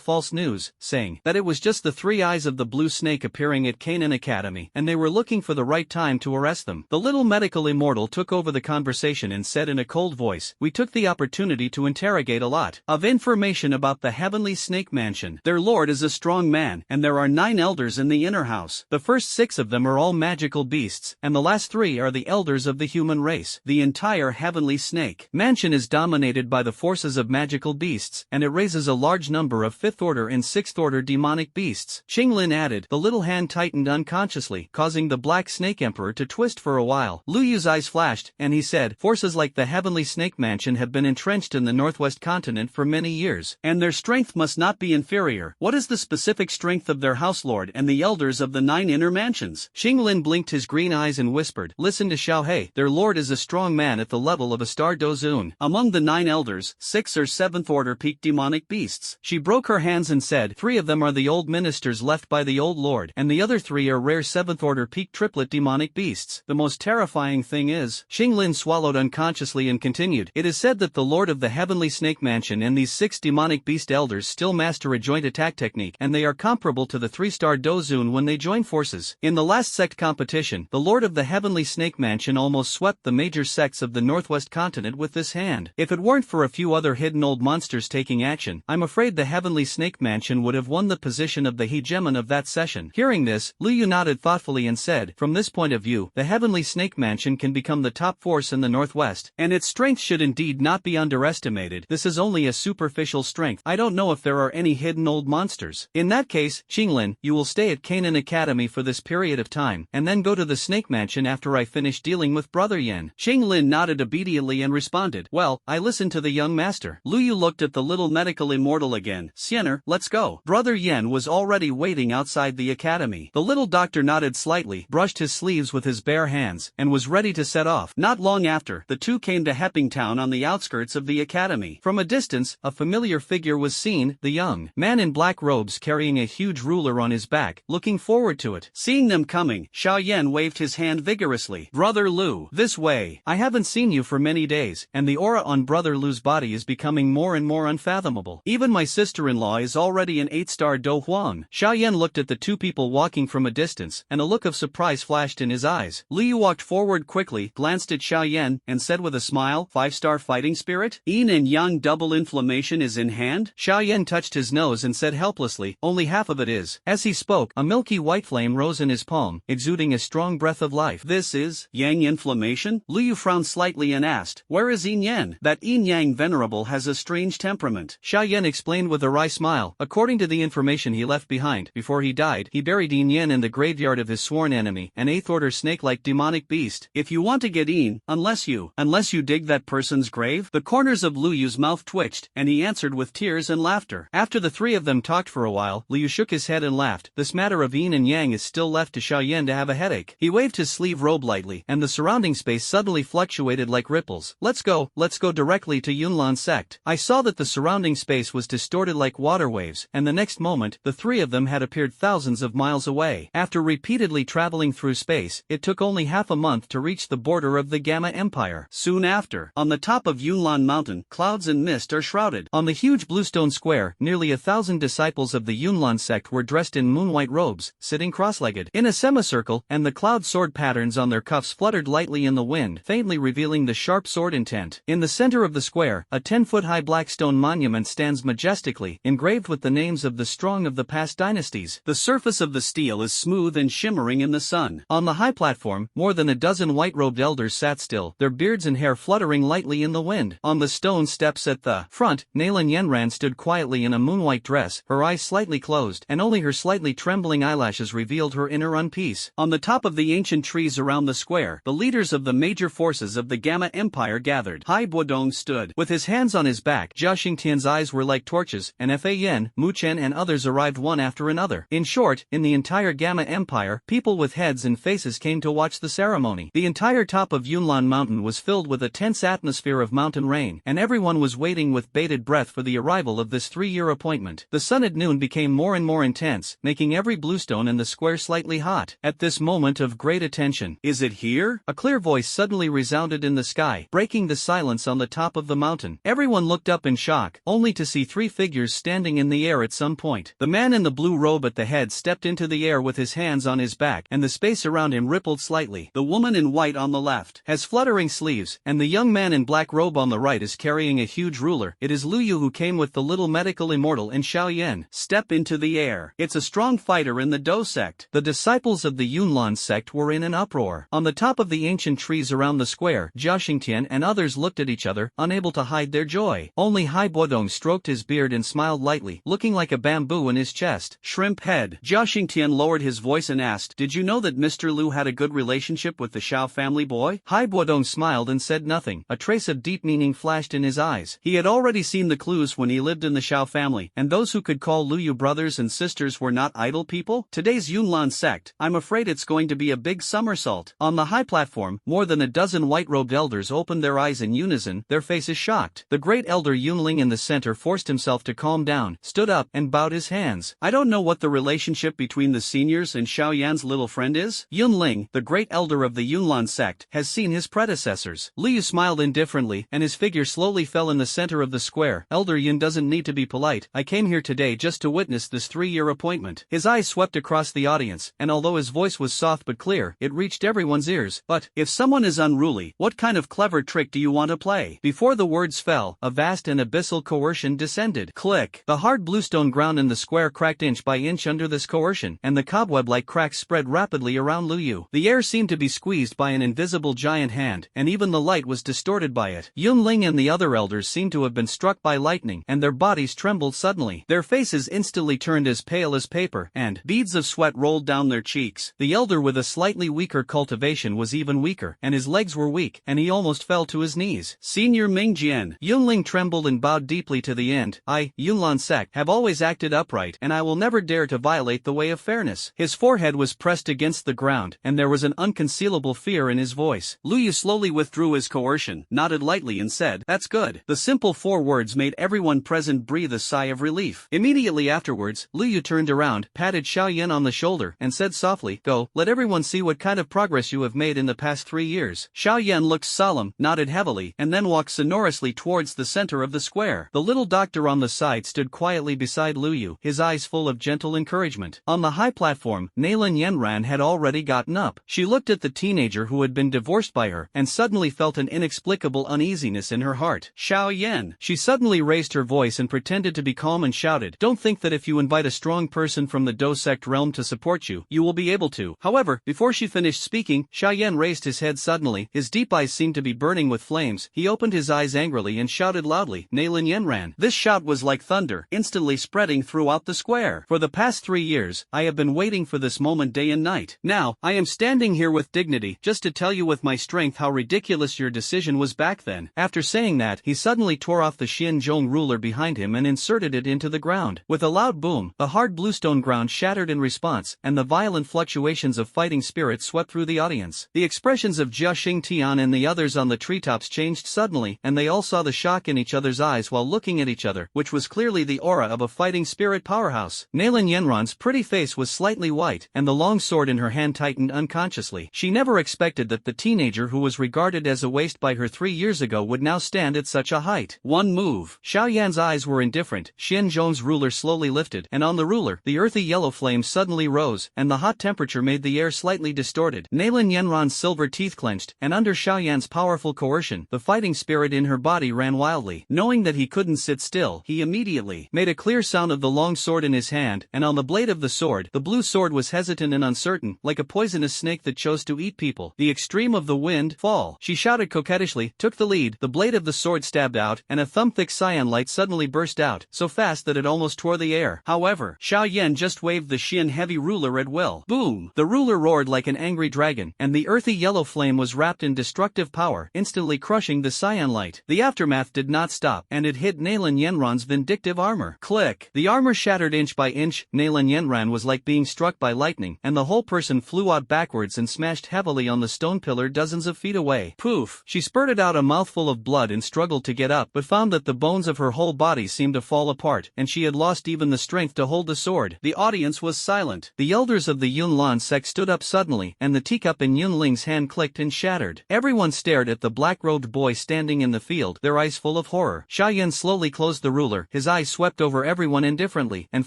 false news, saying that it was just the three eyes of the blue snake appearing at Canaan Academy, and they were looking for the right time to arrest them." The little medical immortal took over the conversation and said in a cold voice, "We took the opportunity to interrogate a lot of information about the heavenly snake mansion. Their lord is a strong man, and there are 9 elders in the inner house. The first 6 of them are all magical beasts, and the last 3 are the elders of the human race. The entire heavenly snake mansion is dominated by the forces of magical beasts, and it raises a large number of 5th order and 6th order demonic beasts." Qing Lin added. The little hand tightened unconsciously, causing the black snake emperor to twist for a while. Lu Yu's eyes flashed, and he said, "Forces like the heavenly snake mansion have been entrenched in the northwest continent for many years, and their strength must not be inferior. What is the specific strength of their house lord and the elders of the 9 inner mansions?" Qing Lin blinked his green eyes and whispered, "Listen to Xiao He. Their lord is a strong man at the level of a star dozun. Among the 9 elders, 6 are 7th order peak demonic beasts." She broke her hands and said, 3 of them are the old ministers left by the old lord, and the other 3 are rare 7th order peak triplet demonic beasts. The most terrifying thing is, Qing Lin swallowed unconsciously and continued, "It is said that the lord of the heavenly snake mansion and these 6 demonic beast elders still master a joint attack technique, and they are comparable to the 3-star dozun when they join forces. In the last sect competition, the lord of the heavenly snake mansion almost swept the major sects of the northwest continent with this hand. If it weren't for a few other hidden old monsters taking action, I'm afraid the heavenly snake mansion would have won the position of the hegemon of that session." Hearing this, Lu Yu nodded thoughtfully and said, "From this point of view, the heavenly snake mansion can become the top force in the northwest, and its strength should indeed not be underestimated. This is only a superficial strength. I don't know if there are any hidden old monsters. In that case, Qing Lin, you will stay at Canaan Academy for this period of time, and then go to the snake mansion after I finish dealing with Brother Yen." Qing Lin nodded obediently and responded, "Well, I listened to the young master." Lu Yu looked at the little medical immortal again. "Siener, let's go." Brother Yen was already waiting outside the academy. The little doctor nodded slightly, brushed his sleeves with his bare hands, and was ready to set off. Not long after, the two came to Hepping Town on the outskirts of the academy. From a distance, a familiar figure was seen, the young man in black robes carrying a huge ruler on his back, looking forward to it. Seeing them coming, Xiao Yan waved his hand vigorously. "Brother Lu, this way. I haven't seen you for many days, and the aura on Brother Lu's body is becoming more and more unfathomable. Even my sister-in-law is already an 8-star Do Huang." Xiao Yan looked at the two people walking from a distance, and a look of surprise flashed in his eyes. Lu Yu walked forward quickly, glanced at Xiao Yan, and said with a smile, "5-star fighting spirit? Yin and Yang double inflammation is in hand?" Xiao Yan touched his nose and said helplessly, "Only half of it is." As he spoke, a milky white flame rose in his palm, exuding a strong breath of life. "This is Yang inflammation?" Lu Yu frowned slightly and asked, "Where is Yin Yan?" "That Yin Yang venerable has a strange temperament." Xiao Yan explained with a wry smile. According to the information he left behind, before he died, he buried Yin Yan in the graveyard of his sworn enemy, an 8th order snake-like demonic beast. "If you want to get Yin, unless you dig that person's grave?" The corners of Lu Yu's mouth twitched, and he answered with tears and laughter. After the three of them talked for a while, Lu Yu shook his head and laughed. "This matter of Yin and Yang is still left to Xiao Yan to have a headache." He waved his sleeve robe lightly, and the surrounding space suddenly fluctuated like ripples. Let's go." let's go directly to Yunlan sect. I saw that the surrounding space was distorted like water waves, and the next moment, the three of them had appeared thousands of miles away. After repeatedly traveling through space, it took only half a month to reach the border of the Gamma Empire. Soon after, on the top of Yunlan Mountain, clouds and mist are shrouded. On the huge bluestone square, nearly 1,000 disciples of the Yunlan sect were dressed in moon-white robes, sitting cross-legged in a semicircle, and the cloud sword patterns on their cuffs fluttered lightly in the wind, faintly revealing the sharp sword intent. In the center of the square, a 10-foot-high black stone monument stands majestically, engraved with the names of the strong of the past dynasties. The surface of the steel is smooth and shimmering in the sun. On the high platform, more than a dozen white-robed elders sat still, their beards and hair fluttering lightly in the wind. On the stone steps at the front, Nalan Yenran stood quietly in a moon-white dress, her eyes slightly closed, and only her slightly trembling eyelashes revealed her inner unpeace. On the top of the ancient trees around the square, the leaders of the major forces of the Gamma Empire gathered. Hai Bodong stood, with his hands on his back. Jia Xingtian's eyes were like torches, and Fa Yen, Mu Chen and others arrived one after another. In short, in the entire Gamma Empire, people with heads and faces came to watch the ceremony. The entire top of Yunlan Mountain was filled with a tense atmosphere of mountain rain, and everyone was waiting with bated breath for the arrival of this 3-year appointment. The sun at noon became more and more intense, making every bluestone in the square slightly hot. At this moment of great attention, "Is it here?" a clear voice suddenly resounded in the sky, breaking the silence on the top of the mountain. Everyone looked up in shock, only to see 3 figures standing in the air at some point. The man in the blue robe at the head stepped into the air with his hands on his back, and the space around him rippled slightly. The woman in white on the left has fluttering sleeves, and the young man in black robe on the right is carrying a huge ruler. It is Lu Yu who came with the little medical immortal and Xiao Yan. Step into the air. It's a strong fighter in the Do sect. The disciples of the Yunlan sect were in an uproar. On the top of the ancient trees around the square, Jia Xingtian and others looked at each other, unable to hide their joy. Only Hai Bodong stroked his beard and smiled lightly, looking like a bamboo in his chest. Shrimp head. Jia Xingtian lowered his voice and asked, "Did you know that Mr. Lu had a good relationship with the Shao family boy?" Hai Bodong smiled and said nothing. A trace of deep meaning flashed in his eyes. He had already seen the clues when he lived in the Shao family, and those who could call Lu Yu brothers and sisters were not idle people. Today's Yunlan sect, I'm afraid it's going to be a big somersault. On the high platform, more than a dozen white-robed elders opened their eyes in unison, their faces shocked. The great elder Yunling in the center forced himself to calm down, stood up, and bowed his hands. "I don't know what the relationship between the seniors and Xiao Yan's little friend is. Yunling, the great elder of the Yunlan sect, has seen his predecessors." Lu Yu smiled indifferently, and his figure slowly fell in the center of the square. "Elder Yun doesn't need to be polite. I came here today just to witness this 3-year appointment." His eyes swept across the audience, and although his voice was soft but clear, it reached everyone's ears. "But, if someone is unruly, what kind of clever trick do you want to play?" Before the words fell, a vast and abyssal coercion descended. Click! The hard bluestone ground in the square cracked inch by inch under this coercion, and the cobweb-like cracks spread rapidly around Lu Yu. The air seemed to be squeezed by an invisible giant hand, and even the light was distorted by it. Yunling and the other elders seemed to have been struck by lightning, and their bodies trembled suddenly. Their faces instantly turned as pale as paper, and beads of sweat rolled down their cheeks. The elder with a slightly weaker cultivation was even weaker, and his legs were weak, and he almost fell to his knees. "Senior Mingjian." Yunling trembled and bowed deeply to the end. "I, Yunlan sect, have always acted upright, and I will never dare to violate the way of fairness." His forehead was pressed against the ground, and there was an unconcealable fear in his voice. Lu Yu slowly withdrew his coercion, nodded lightly and said, "That's good." The simple 4 words made everyone present breathe a sigh of relief. Immediately afterwards, Lu Yu turned around, patted Xiao Yan on the shoulder, and said softly, "Go, let everyone see what kind of progress you have made in the past 3 years." Xiao Yan looked solemn, nodded heavily, and then walked sonorously towards the center of the square. The little doctor on the side stood quietly beside Lu Yu, his eyes full of gentle encouragement. On the high platform, Nalan Yenran had already gotten up. She looked at the teenager who had been divorced by her, and suddenly felt an inexplicable uneasiness in her heart. "Xiao Yan." She suddenly raised her voice and pretended to be calm and shouted, "Don't think that if you invite a strong person from the Do sect realm to support you, you will be able to." However, before she finished speaking, Xiao Yan raised his head suddenly, his deep eyes seemed to be burning with flames. He opened his eyes angrily and shouted loudly, "Nalan Yenran." This shout was like thunder, instantly spreading throughout the square. "For the past 3 years, I have been waiting for this moment day and night. Now, I am standing here with dignity, just to tell you with my strength how ridiculous your decision was back then." After saying that, he suddenly tore off the Xianzhong ruler behind him and inserted it into the ground. With a loud boom, the hard bluestone ground shattered in response, and the violent fluctuations of fighting spirits swept through the audience. The expressions of Jia Xingtian and the others on the treetops changed changed suddenly, and they all saw the shock in each other's eyes while looking at each other, which was clearly the aura of a fighting spirit powerhouse. Nalan Yenron's pretty face was slightly white, and the long sword in her hand tightened unconsciously. She never expected that the teenager who was regarded as a waste by her 3 years ago would now stand at such a height. One move. Xiao Yan's eyes were indifferent. Xin Zhong's ruler slowly lifted, and on the ruler, the earthy yellow flame suddenly rose, and the hot temperature made the air slightly distorted. Nalan Yenron's silver teeth clenched, and under Xiao Yan's powerful coercion, the fighting spirit in her body ran wildly. Knowing that he couldn't sit still, he immediately made a clear sound of the long sword in his hand, and on the blade of the sword, the blue sword was hesitant and uncertain, like a poisonous snake that chose to eat people. The extreme of the wind, fall. She shouted coquettishly, took the lead, the blade of the sword stabbed out, and a thumb-thick cyan light suddenly burst out, so fast that it almost tore the air. However, Xiao Yan just waved the Xian heavy ruler at will. Boom! The ruler roared like an angry dragon, and the earthy yellow flame was wrapped in destructive power, instantly crushing the cyan light. The aftermath did not stop, and it hit Nalan Yenron's vindictive armor. Click! The armor shattered inch by inch. Nalan Yenron was like being struck by lightning, and the whole person flew out backwards and smashed heavily on the stone pillar dozens of feet away. Poof! She spurted out a mouthful of blood and struggled to get up, but found that the bones of her whole body seemed to fall apart, and she had lost even the strength to hold the sword. The audience was silent. The elders of the Yunlan sect stood up suddenly, and the teacup in Yunling's hand clicked and shattered. Everyone stared at the black-robed boy standing in the field, their eyes full of horror. Xiao Yan slowly closed the ruler, his eyes swept over everyone indifferently, and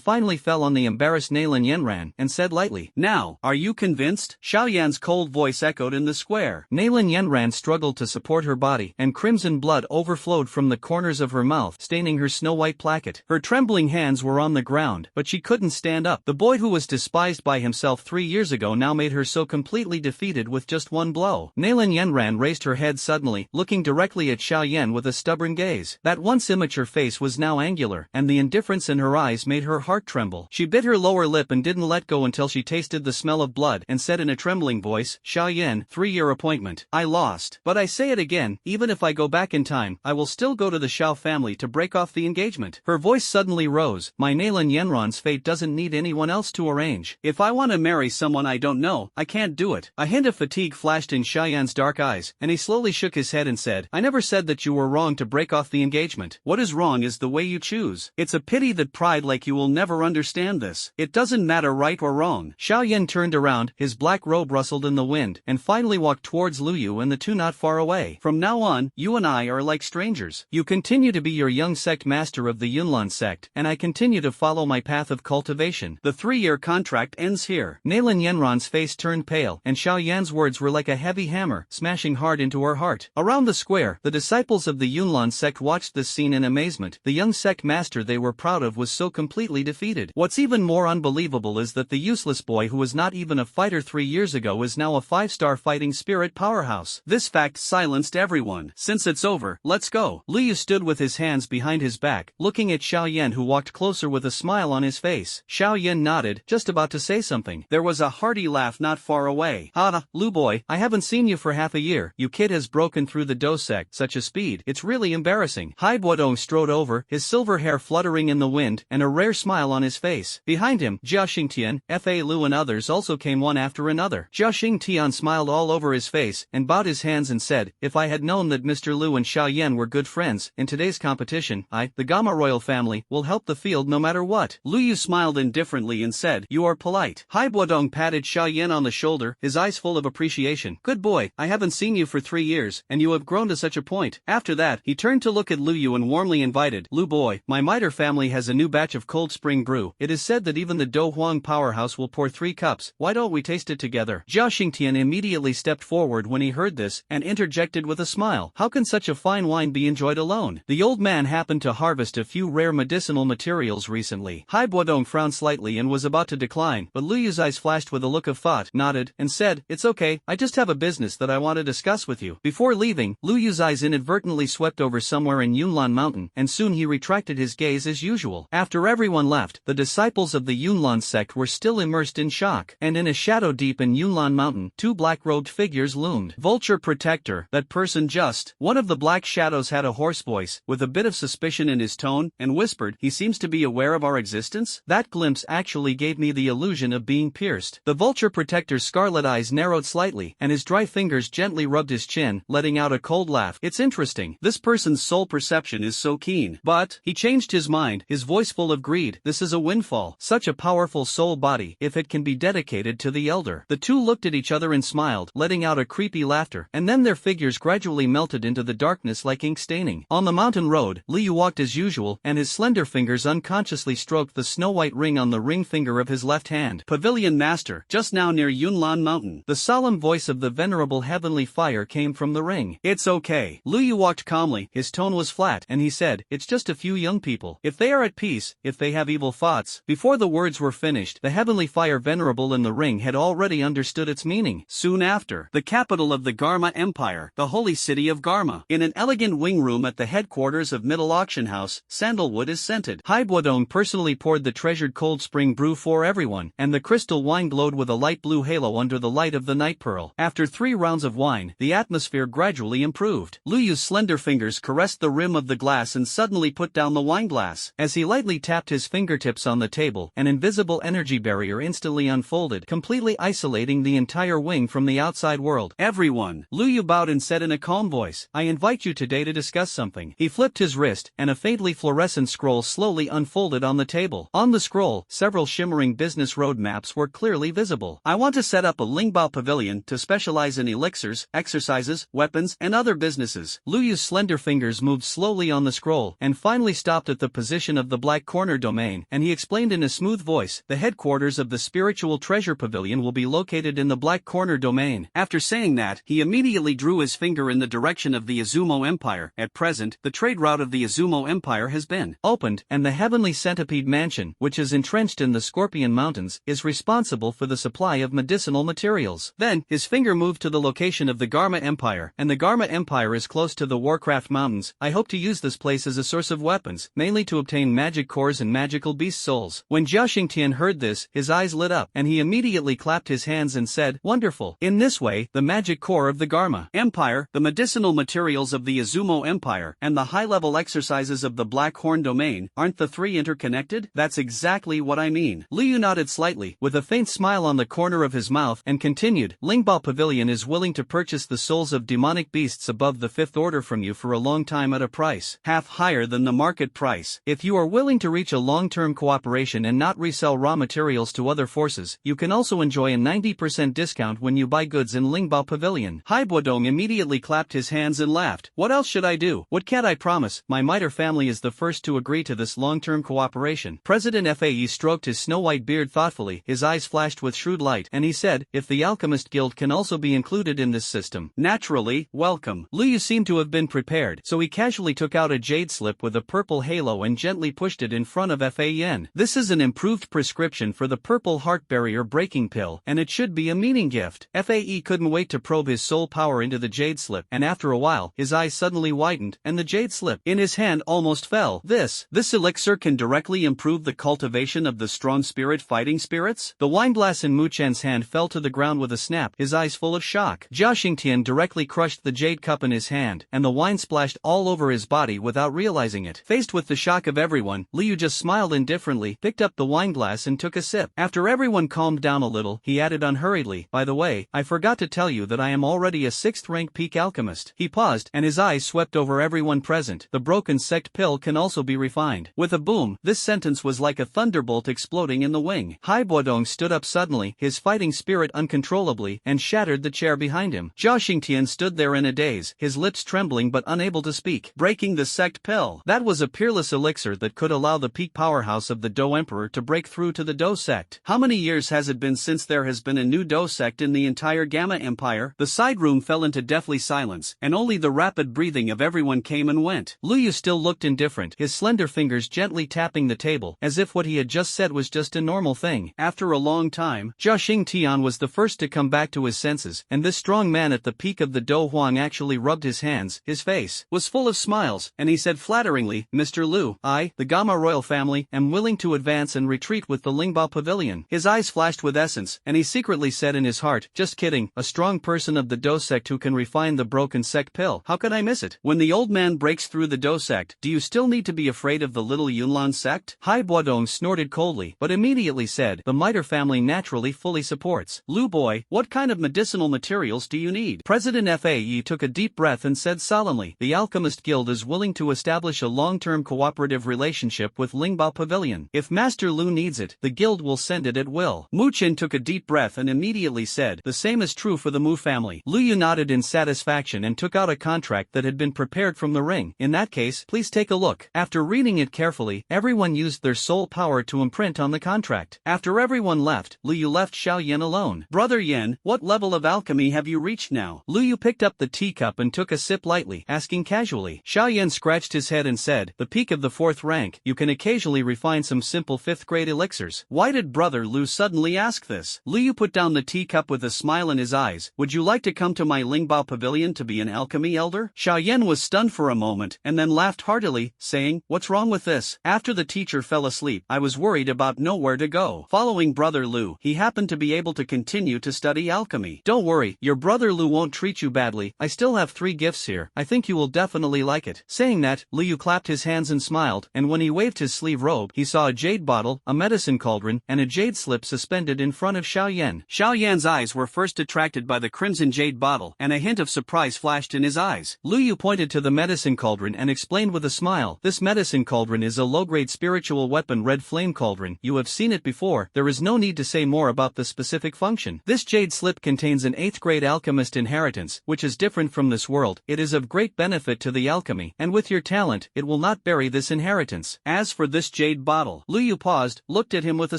finally fell on the embarrassed Nalan Yenran, and said lightly, "Now, are you convinced?" Xiao Yan's cold voice echoed in the square. Nalan Yenran struggled to support her body, and crimson blood overflowed from the corners of her mouth, staining her snow-white placket. Her trembling hands were on the ground, but she couldn't stand up. The boy who was despised by himself 3 years ago now made her so completely defeated with just one blow. Nalan Yenran raised her head suddenly, looking directly at Xiao Yan with a stubborn gaze. That once immature face was now angular, and the indifference in her eyes made her heart tremble. She bit her lower lip and didn't let go until she tasted the smell of blood, and said in a trembling voice, "Xiao Yan, 3-year appointment. I lost. But I say it again, even if I go back in time, I will still go to the Xiao family to break off the engagement." Her voice suddenly rose. "My Nalan Yenron's fate doesn't need anyone else to arrange. If I want to marry someone I don't know, I can't do it." A hint of fatigue flashed in Xiao Yan's dark eyes, and he slowly shook his head and said, "I never said that you were wrong to break off the engagement. What is wrong is the way you choose. It's a pity that pride like you will never understand this. It doesn't matter right or wrong." Xiao Yan turned around, his black robe rustled in the wind, and finally walked towards Lu Yu and the two not far away. "From now on, you and I are like strangers. You continue to be your young sect master of the Yunlan sect, and I continue to follow my path of cultivation. The 3-year contract ends here." Nalan Yenron's face turned pale, and Xiao Yan's words were like a heavy hammer, smashing hard into her heart. Around the square, the disciples of the Yunlan sect watched this scene in amazement. The young sect master they were proud of was so completely defeated. What's even more unbelievable is that the useless boy who was not even a fighter 3 years ago is now a 5-star fighting spirit powerhouse. This fact silenced everyone. "Since it's over, let's go." Lu Yu stood with his hands behind his back, looking at Xiao Yan, who walked closer with a smile on his face. Xiao Yan nodded, just about to say something. There was a hearty laugh not far away. "Ha, Lu boy, I haven't seen you for half a year. You kid has broken through the Do sect, such a speed. It's really embarrassing." Hai Buodong strode over, his silver hair fluttering in the wind, and a rare smile on his face. Behind him, Jia Xingtian, Fa Lu and others also came one after another. Jia Xingtian smiled all over his face, and bowed his hands and said, "If I had known that Mr. Lu and Xiao Yan were good friends, in today's competition, the Gamma royal family, will help the field no matter what." Lu Yu smiled indifferently and said, "You are polite." Hai Buodong patted Xiao Yan on the shoulder, his eyes full of appreciation. "Good boy, I haven't seen you for 3 years, and you have grown to such a point." After that, he turned to look at Lu Yu and warmly invited, "Lu boy, my miter family has a new batch of cold spring brew. It is said that even the Do Huang powerhouse will pour 3 cups. Why don't we taste it together?" Jia Xingtian immediately stepped forward when he heard this, and interjected with a smile, "How can such a fine wine be enjoyed alone?" The old man happened to harvest a few rare medicinal materials recently. Hai Buodong frowned slightly and was about to decline, but Lu Yu's eyes flashed with a look of thought, nodded, and said, "It's okay, I just have a business that I want to discuss with you." Before leaving, Lu Yu's eyes inadvertently swept over somewhere in Yunlan Mountain, and soon he retracted his gaze as usual. After everyone left, the disciples of the Yunlan sect were still immersed in shock, and in a shadow deep in Yunlan Mountain, 2 black-robed figures loomed. "Vulture Protector, that person just..." One of the black shadows had a hoarse voice, with a bit of suspicion in his tone, and whispered, "He seems to be aware of our existence?" That glimpse actually gave me the illusion of being pierced. The Vulture Protector's scarlet eyes narrowed slightly, and his dry fingers gently rubbed his chin, letting out a cold cold laugh. It's interesting. This person's soul perception is so keen. But, he changed his mind, his voice full of greed. This is a windfall. Such a powerful soul body, if it can be dedicated to the elder. The two looked at each other and smiled, letting out a creepy laughter, and then their figures gradually melted into the darkness like ink staining. On the mountain road, Liu walked as usual, and his slender fingers unconsciously stroked the snow-white ring on the ring finger of his left hand. Pavilion Master, just now near Yunlan Mountain. The solemn voice of the venerable heavenly fire came from the ring. It's okay. Liu walked calmly, his tone was flat, and he said, it's just a few young people. If they are at peace, if they have evil thoughts. Before the words were finished, the heavenly fire venerable in the ring had already understood its meaning. Soon after, the capital of the Garma Empire, the holy city of Garma. In an elegant wing room at the headquarters of Middle Auction House, sandalwood is scented. Haibuodong personally poured the treasured cold spring brew for everyone, and the crystal wine glowed with a light blue halo under the light of the night pearl. After 3 rounds of wine, the atmosphere gradually improved. Luyu's slender fingers caressed the rim of the glass and suddenly put down the wine glass. As he lightly tapped his fingertips on the table, an invisible energy barrier instantly unfolded, completely isolating the entire wing from the outside world. Everyone, Luyu bowed and said in a calm voice, I invite you today to discuss something. He flipped his wrist, and a faintly fluorescent scroll slowly unfolded on the table. On the scroll, several shimmering business roadmaps were clearly visible. I want to set up a Lingbao pavilion to specialize in elixirs, exercises, weapons, and other businesses. Luyu's slender fingers moved slowly on the scroll, and finally stopped at the position of the Black Corner domain, and he explained in a smooth voice, the headquarters of the Spiritual Treasure Pavilion will be located in the Black Corner domain. After saying that, he immediately drew his finger in the direction of the Izumo Empire. At present, the trade route of the Izumo Empire has been opened, and the Heavenly Centipede Mansion, which is entrenched in the Scorpion Mountains, is responsible for the supply of medicinal materials. Then, his finger moved to the location of the Garma Empire, and the Garma Empire is close to the Warcraft Mountains. I hope to use this place as a source of weapons, mainly to obtain magic cores and magical beast souls. When Jiao Xingtian heard this, his eyes lit up, and he immediately clapped his hands and said, wonderful. In this way, the magic core of the Garma Empire, the medicinal materials of the Izumo Empire, and the high-level exercises of the Black Horn domain, aren't the three interconnected? That's exactly what I mean. Liu nodded slightly, with a faint smile on the corner of his mouth, and continued, Lingbao Pavilion is willing to purchase the souls of demonic beasts above the 5th order from you for a long time at a price half higher than the market price. If you are willing to reach a long-term cooperation and not resell raw materials to other forces, you can also enjoy a 90% discount when you buy goods in Lingbao Pavilion. Haibuodong immediately clapped his hands and laughed. What else should I do? What can't I promise? My miter family is the first to agree to this long-term cooperation. President Fae stroked his snow-white beard thoughtfully, his eyes flashed with shrewd light, and he said, if the Alchemist Guild can also be included in this system. Naturally, welcome. Liu seemed to have been prepared, so he casually took out a jade slip with a purple halo and gently pushed it in front of Fan. This is an improved prescription for the purple heart barrier breaking pill, and it should be a meaning gift. Fae couldn't wait to probe his soul power into the jade slip, and after a while, his eyes suddenly widened, and the jade slip in his hand almost fell. This elixir can directly improve the cultivation of the strong spirit fighting spirits? The wineglass in Muchen's hand fell to the ground with a snap, his eyes full of shock. Jiao Xingtian directly crushed the jade cup in his hand, and the wine splashed all over his body without realizing it. Faced with the shock of everyone, Liu just smiled indifferently, picked up the wineglass and took a sip. After everyone calmed down a little, he added unhurriedly, by the way, I forgot to tell you that I am already a 6th rank peak alchemist. He paused, and his eyes swept over everyone present. The broken sect pill can also be refined. With a boom, this sentence was like a thunderbolt exploding in the wing. Haibuodong stood up suddenly, his fighting spirit uncontrollably, and shattered the chair behind him. Jiao Xingtian stood there in a daze, his lips trembling but unable to speak. Breaking the sect pill. That was a peerless elixir that could allow the peak powerhouse of the Do Emperor to break through to the Do sect. How many years has it been since there has been a new Do sect in the entire Gamma Empire? The side room fell into deathly silence, and only the rapid breathing of everyone came and went. Liu still looked indifferent, his slender fingers gently tapping the table, as if what he had just said was just a normal thing. After a long time, Jiao Xingtian was the first to come back to his senses, and this strong man at the peak of the Do Huang actually rubbed his hands. His face was full of smiles, and he said flatteringly, Mr. Liu, I, the Gamma royal family, am willing to advance and retreat with the Lingbao Pavilion. His eyes flashed with essence, and he secretly said in his heart, just kidding, a strong person of the Do sect who can refine the broken sect pill. How could I miss it? When the old man breaks through the Do sect, do you still need to be afraid of the little Yunlan sect? Haibuodong snorted coldly, but immediately said, the miter family naturally fully supports. Liu boy, what kind of medicinal materials do you need? President Fae took a deep breath and said solemnly, "The Alchemist Guild is willing to establish a long-term cooperative relationship with Lingbao Pavilion. If Master Lu needs it, the guild will send it at will." Mu Qin took a deep breath and immediately said, "The same is true for the Mu family." Lu Yu nodded in satisfaction and took out a contract that had been prepared from the ring. "In that case, please take a look." After reading it carefully, everyone used their soul power to imprint on the contract. After everyone left, Lu Yu left Xiao Yan alone. "Brother Yan, what level of alchemy have you reached now?" Lu Yu picked up the teacup and took a sip lightly, asking casually. Xiao Yan scratched his head and said, "The peak of the 4th rank. You can occasionally refine some simple 5th grade elixirs." Why did Brother Lu suddenly ask this? Lu Yu put down the teacup with a smile in his eyes. "Would you like to come to my Lingbao Pavilion to be an alchemy elder?" Xiao Yan was stunned for a moment and then laughed heartily, saying, "What's wrong with this? After the teacher fell asleep, I was worried about nowhere to go." Following Brother Lu, he happened to be able to continue to study alchemy. "Don't worry, your Brother Lu won't treat you badly. I still have 3 gifts here. I think you will definitely like it." Saying that, Lu Yu clapped his hands and smiled, and when he waved his sleeve robe, he saw a jade bottle, a medicine cauldron, and a jade slip suspended in front of Xiao Yan. Xiao Yan's eyes were first attracted by the crimson jade bottle, and a hint of surprise flashed in his eyes. Lu Yu pointed to the medicine cauldron and explained with a smile, "This medicine cauldron is a low-grade spiritual weapon, red flame cauldron. You have seen it before. There is no need to say more about the specific function. This jade slip contains an 8th grade alchemist inheritance, which is different from this world. It is of great benefit to the alchemy, and with your talent, it will not bury this inheritance. As for this jade bottle," Lu Yu paused, looked at him with a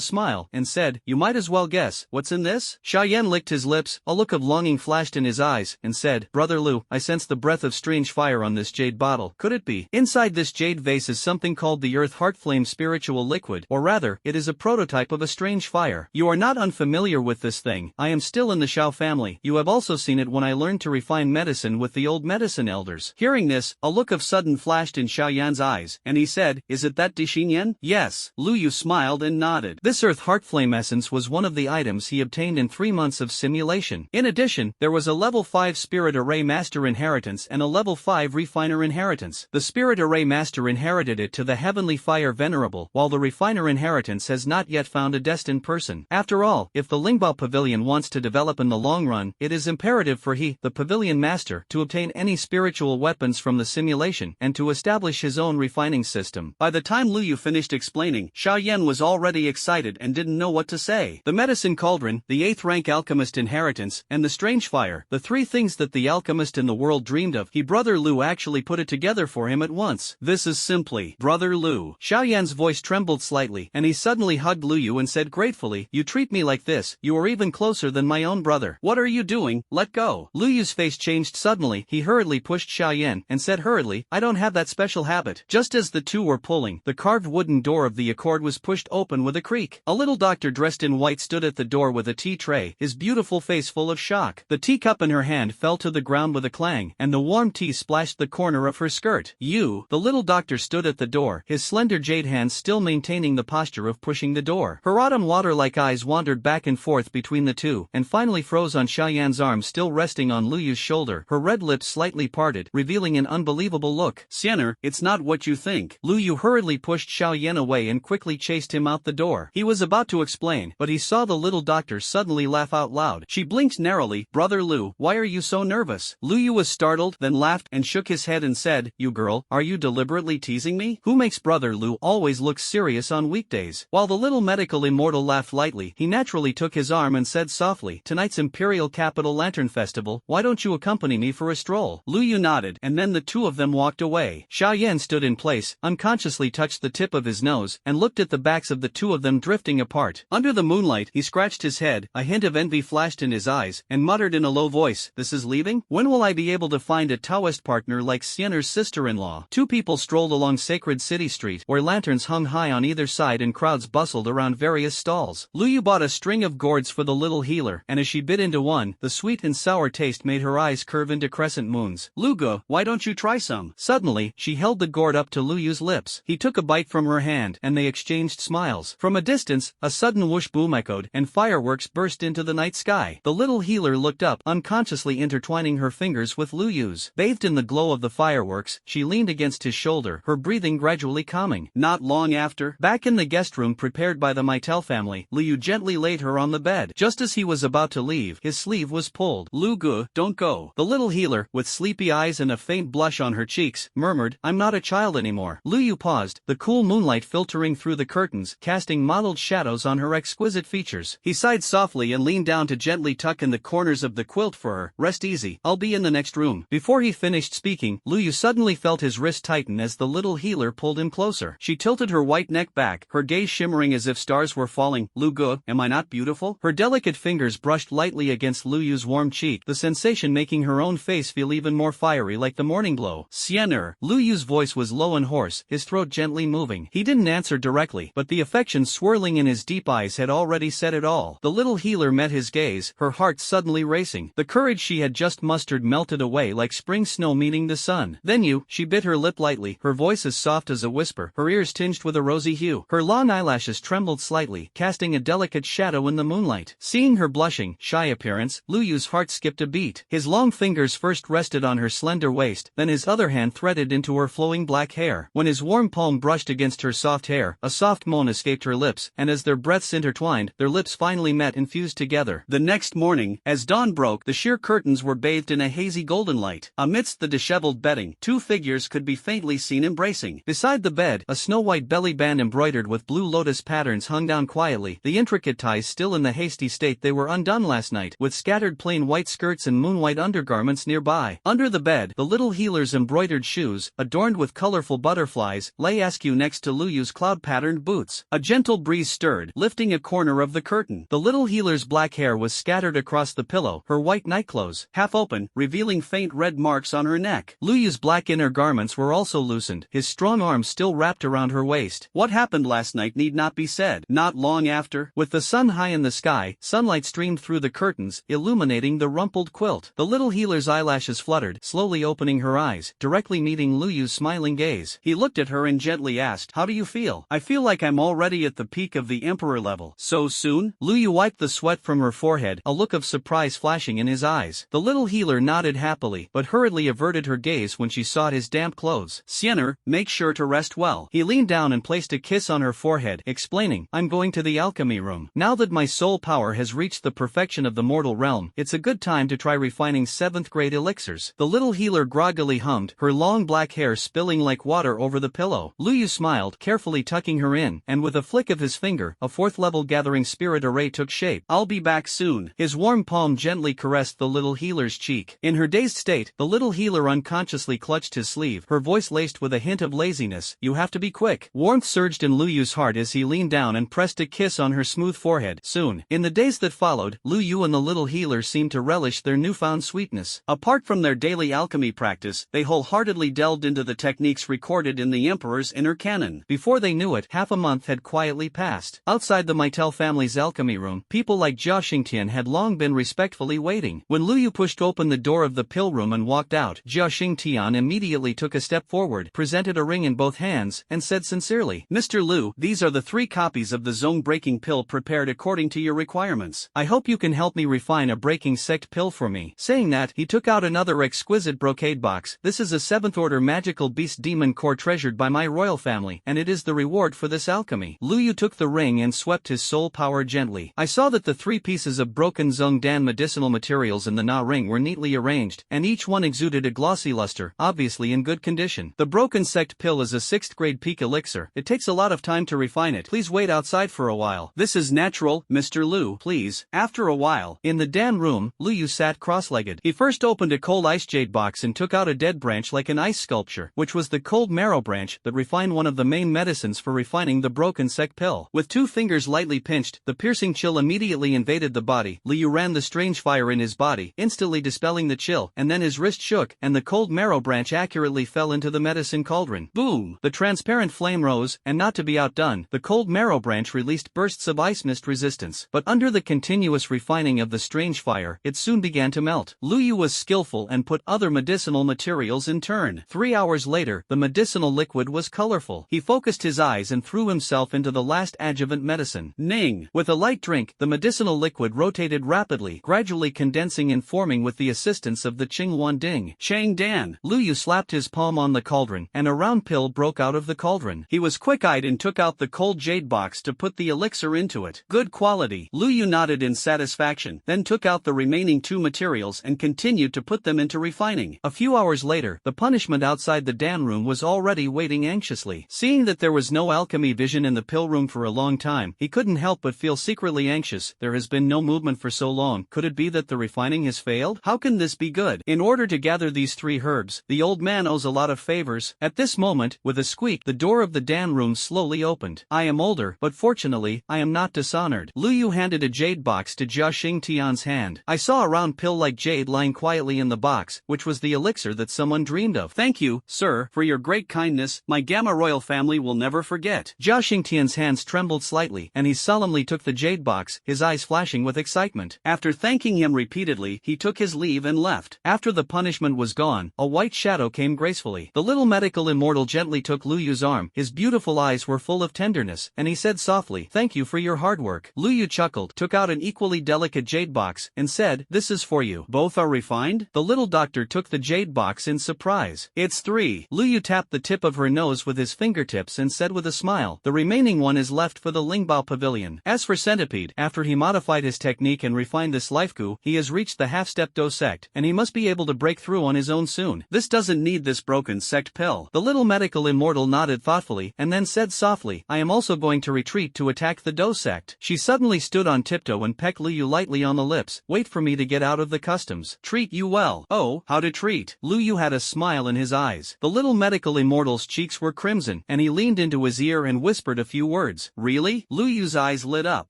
smile, and said, "You might as well guess. What's in this?" Xiao Yan licked his lips, a look of longing flashed in his eyes, and said, "Brother Lu, I sense the breath of strange fire on this jade bottle. Could it be? Inside this jade vase is something called the Earth Heartflame spiritual liquid, or rather, it is a prototype of a strange fire. You are not unfamiliar with this thing. I am still in the Shao family. You have also seen it when I learned to refine medicine with the old medicine elders." Hearing this, a look of sudden flashed in Xiao Yan's eyes, and he said, "Is it that Dixinyan?" "Yes." Lu Yu smiled and nodded. This Earth Heartflame essence was one of the items he obtained in 3 months of simulation. In addition, there was a level 5 Spirit Array Master inheritance and a level 5 Refiner inheritance. The Spirit Array Master inherited it to the Heavenly Fire Venerable, while the Refiner inheritance has not yet found a destined person. After all, if the Lingbao Pavilion wants to develop in the long run, it is imperative for he, the Pavilion Master, to obtain any spiritual weapons from the simulation and to establish his own refining system. By the time Lu Yu finished explaining, Xiao Yan was already excited and didn't know what to say. The medicine cauldron, the 8th rank alchemist inheritance, and the strange fire, the 3 things that the alchemist in the world dreamed of. Brother Lu actually put it together for him at once. "This is simply Brother Lu." Xiao Yan's voice trembled slightly, and he suddenly hugged Lu Yu and said gratefully, "You treat me like this, you are even closer than my own brother." "What are you doing? Let go." Lu Yu's face changed suddenly. He hurriedly pushed Xiao Yan and said hurriedly, "I don't have that special habit." Just as the two were pulling, the carved wooden door of the accord was pushed open with a creak. A little doctor dressed in white stood at the door with a tea tray, his beautiful face full of shock. The teacup in her hand fell to the ground with a clang, and the warm tea splashed the corner of her skirt. "You!" The little doctor stood at the door, his slender jade hands still maintaining the posture of pushing the door. Her autumn water-like eyes wandered back and forth between the two, and finally froze on Xiao Yan's arm still resting on Lu Yu's shoulder. Her red lips slightly parted, revealing an unbelievable look. "Xiener, it's not what you think." Lu Yu hurriedly pushed Xiao Yan away and quickly chased him out the door. He was about to explain, but he saw the little doctor suddenly laugh out loud. She blinked narrowly. "Brother Lu, why are you so nervous?" Lu Yu was startled, then laughed and shook his head and said, "You girl, are you deliberately teasing me? Who makes Brother Lu always look serious on weekdays?" While the little medical immortal laughed lightly, he naturally took his arm and said softly, "Tonight's Imperial Capital Lantern Festival, why don't you accompany me for a stroll?" Lu Yu nodded, and then the two of them walked away. Xiao Yan stood in place, unconsciously touched the tip of his nose, and looked at the backs of the two of them drifting apart. Under the moonlight, he scratched his head, a hint of envy flashed in his eyes, and muttered in a low voice, "This is leaving? When will I be able to find a Taoist partner like Xiener's sister-in-law?" Two people strolled along Sacred City Street, where lanterns hung high on either side and crowds bustled around various stalls. Lu Yu bought a string of gourds for the little healer, and as she bit into one, the sweet and sour taste made her eyes curve into crescent moons. "Lugu, why don't you try some?" Suddenly, she held the gourd up to Lu Yu's lips. He took a bite from her hand, and they exchanged smiles. From a distance, a sudden whoosh boom echoed, and fireworks burst into the night sky. The little healer looked up, unconsciously intertwining her fingers with Lu Yu's. Bathed in the glow of the fireworks, she leaned against his shoulder, her breathing gradually calming. Not long after, back in the guest room prepared by the Maitel family, Lu Yu gently laid her on the bed. Just as he was about to leave, his sleeve was pulled. "Lugu, don't go." The little little healer, with sleepy eyes and a faint blush on her cheeks, murmured, "I'm not a child anymore." Lu Yu paused, the cool moonlight filtering through the curtains, casting mottled shadows on her exquisite features. He sighed softly and leaned down to gently tuck in the corners of the quilt for her. "Rest easy, I'll be in the next room." Before he finished speaking, Lu Yu suddenly felt his wrist tighten as the little healer pulled him closer. She tilted her white neck back, her gaze shimmering as if stars were falling. "Lu Gu, am I not beautiful?" Her delicate fingers brushed lightly against Lu Yu's warm cheek, the sensation making her own face feel even more fiery like the morning glow. "Siener." Lu Yu's voice was low and hoarse, his throat gently moving. He didn't answer directly, but the affection swirling in his deep eyes had already said it all. The little healer met his gaze, her heart suddenly racing. The courage she had just mustered melted away like spring snow meeting the sun. "Then you," she bit her lip lightly, her voice as soft as a whisper, her ears tinged with a rosy hue. Her long eyelashes trembled slightly, casting a delicate shadow in the moonlight. Seeing her blushing, shy appearance, Lu Yu's heart skipped a beat. His long fingers first rested on her slender waist, then his other hand threaded into her flowing black hair. When his warm palm brushed against her soft hair, a soft moan escaped her lips, and as their breaths intertwined, their lips finally met and fused together. The next morning, as dawn broke, the sheer curtains were bathed in a hazy golden light. Amidst the disheveled bedding, two figures could be faintly seen embracing. Beside the bed, a snow-white belly band embroidered with blue lotus patterns hung down quietly, the intricate ties still in the hasty state they were undone last night, with scattered plain white skirts and moon-white undergarments nearby. Under the bed, the little healer's embroidered shoes, adorned with colorful butterflies, lay askew next to Lu Yu's cloud-patterned boots. A gentle breeze stirred, lifting a corner of the curtain. The little healer's black hair was scattered across the pillow, her white nightclothes, half open, revealing faint red marks on her neck. Lu Yu's black inner garments were also loosened, his strong arms still wrapped around her waist. What happened last night need not be said. Not long after, with the sun high in the sky, sunlight streamed through the curtains, illuminating the rumpled quilt. The little healer's eyelashes fluttered, slowly opening her eyes, directly meeting Lu Yu's smiling gaze. He looked at her and gently asked, "How do you feel?" "I feel like I'm already at the peak of the emperor level." "So soon?" Lu Yu wiped the sweat from her forehead, a look of surprise flashing in his eyes. The little healer nodded happily, but hurriedly averted her gaze when she saw his damp clothes. "Siener, make sure to rest well." He leaned down and placed a kiss on her forehead, explaining, "I'm going to the alchemy room. Now that my soul power has reached the perfection of the mortal realm, it's a good time to try refining 7th grade elixirs." The little healer groggily hummed, her long black hair spilling like water over the pillow. Lu Yu smiled, carefully tucking her in, and with a flick of his finger, a 4th level gathering spirit array took shape. "I'll be back soon." His warm palm gently caressed the little healer's cheek. In her dazed state, the little healer unconsciously clutched his sleeve, her voice laced with a hint of laziness. "You have to be quick." Warmth surged in Lu Yu's heart as he leaned down and pressed a kiss on her smooth forehead. Soon, in the days that followed, Lu Yu and the little healer seemed to relish their newfound sweetness. Apart from their daily alchemy practice, they wholeheartedly delved into the techniques recorded in the Emperor's inner canon. Before they knew it, half a month had quietly passed. Outside the Meitel family's alchemy room, people like Jia Xingtian had long been respectfully waiting. When Lu Yu pushed open the door of the pill room and walked out, Jia Xingtian immediately took a step forward, presented a ring in both hands, and said sincerely, "Mr. Lu, these are the 3 copies of the zone-breaking pill prepared according to your requirements. I hope you can help me refine a breaking sect pill for me." Saying that, he took out another exquisite brocade box. "This is a 7th order magical beast demon core treasured by my royal family, and it is the reward for this alchemy." Lu Yu took the ring and swept his soul power gently. "I saw that the 3 pieces of broken Zung Dan medicinal materials in the Na ring were neatly arranged, and each one exuded a glossy luster, obviously in good condition. The broken sect pill is a 6th grade peak elixir. It takes a lot of time to refine it. Please wait outside for a while." "This is natural, Mr. Lu, please." After a while, in the Dan room, Lu Yu sat cross-legged. He first opened a cold ice jade box and took out a dead branch like an ice sculpture, which was the cold marrow branch that refined one of the main medicines for refining the broken sect pill. With 2 fingers lightly pinched, the piercing chill immediately invaded the body. Lu Yu ran the strange fire in his body, instantly dispelling the chill, and then his wrist shook, and the cold marrow branch accurately fell into the medicine cauldron. Boom! The transparent flame rose, and not to be outdone, the cold marrow branch released bursts of ice mist resistance. But under the continuous refining of the strange fire, it soon began to melt. Lu Yu was skillful and put other medicinal materials in turn. 3 hours later, the medicinal liquid was colorful. He focused his eyes and threw himself into the last adjuvant medicine. Ning! With a light drink, the medicinal liquid rotated rapidly, gradually condensing and forming with the assistance of the Qing Wan Ding. Chang Dan! Lu Yu slapped his palm on the cauldron, and a round pill broke out of the cauldron. He was quick-eyed and took out the cold jade box to put the elixir into it. Good quality. Lu Yu nodded in satisfaction, then took out the remaining 2 materials and continued continued to put them into refining. A few hours later, the punishment outside the Dan room was already waiting anxiously. Seeing that there was no alchemy vision in the pill room for a long time, he couldn't help but feel secretly anxious. There has been no movement for so long. Could it be that the refining has failed? How can this be good? In order to gather these 3 herbs, the old man owes a lot of favors. At this moment, with a squeak, the door of the Dan room slowly opened. I am older, but fortunately, I am not dishonored. Lu Yu handed a jade box to Jia Xingtian's hand. I saw a round pill-like jade lying quietly in the box, which was the elixir that someone dreamed of. Thank you, sir, for your great kindness. My Gamma royal family will never forget. Jia Xingtian's hands trembled slightly, and he solemnly took the jade box, his eyes flashing with excitement. After thanking him repeatedly, he took his leave and left. After the punishment was gone, a white shadow came gracefully. The little medical immortal gently took Lu Yu's arm. His beautiful eyes were full of tenderness, and he said softly, "Thank you for your hard work." Lu Yu chuckled, took out an equally delicate jade box, and said, "This is for you." Both are refined? The little doctor took the jade box in surprise. It's 3. Lu Yu tapped the tip of her nose with his fingertips and said with a smile, "The remaining one is left for the Lingbao Pavilion." As for Centipede, after he modified his technique and refined this life goo, he has reached the half-step dosect, and he must be able to break through on his own soon. This doesn't need this broken sect pill. The little medical immortal nodded thoughtfully, and then said softly, "I am also going to retreat to attack the dosect." She suddenly stood on tiptoe and pecked Lu Yu lightly on the lips. "Wait for me to get out of the customs. Treat you well." "Oh, how to treat?" Lu Yu had a smile in his eyes. The little medical immortal's cheeks were crimson, and he leaned into his ear and whispered a few words. "Really?" Lu Yu's eyes lit up.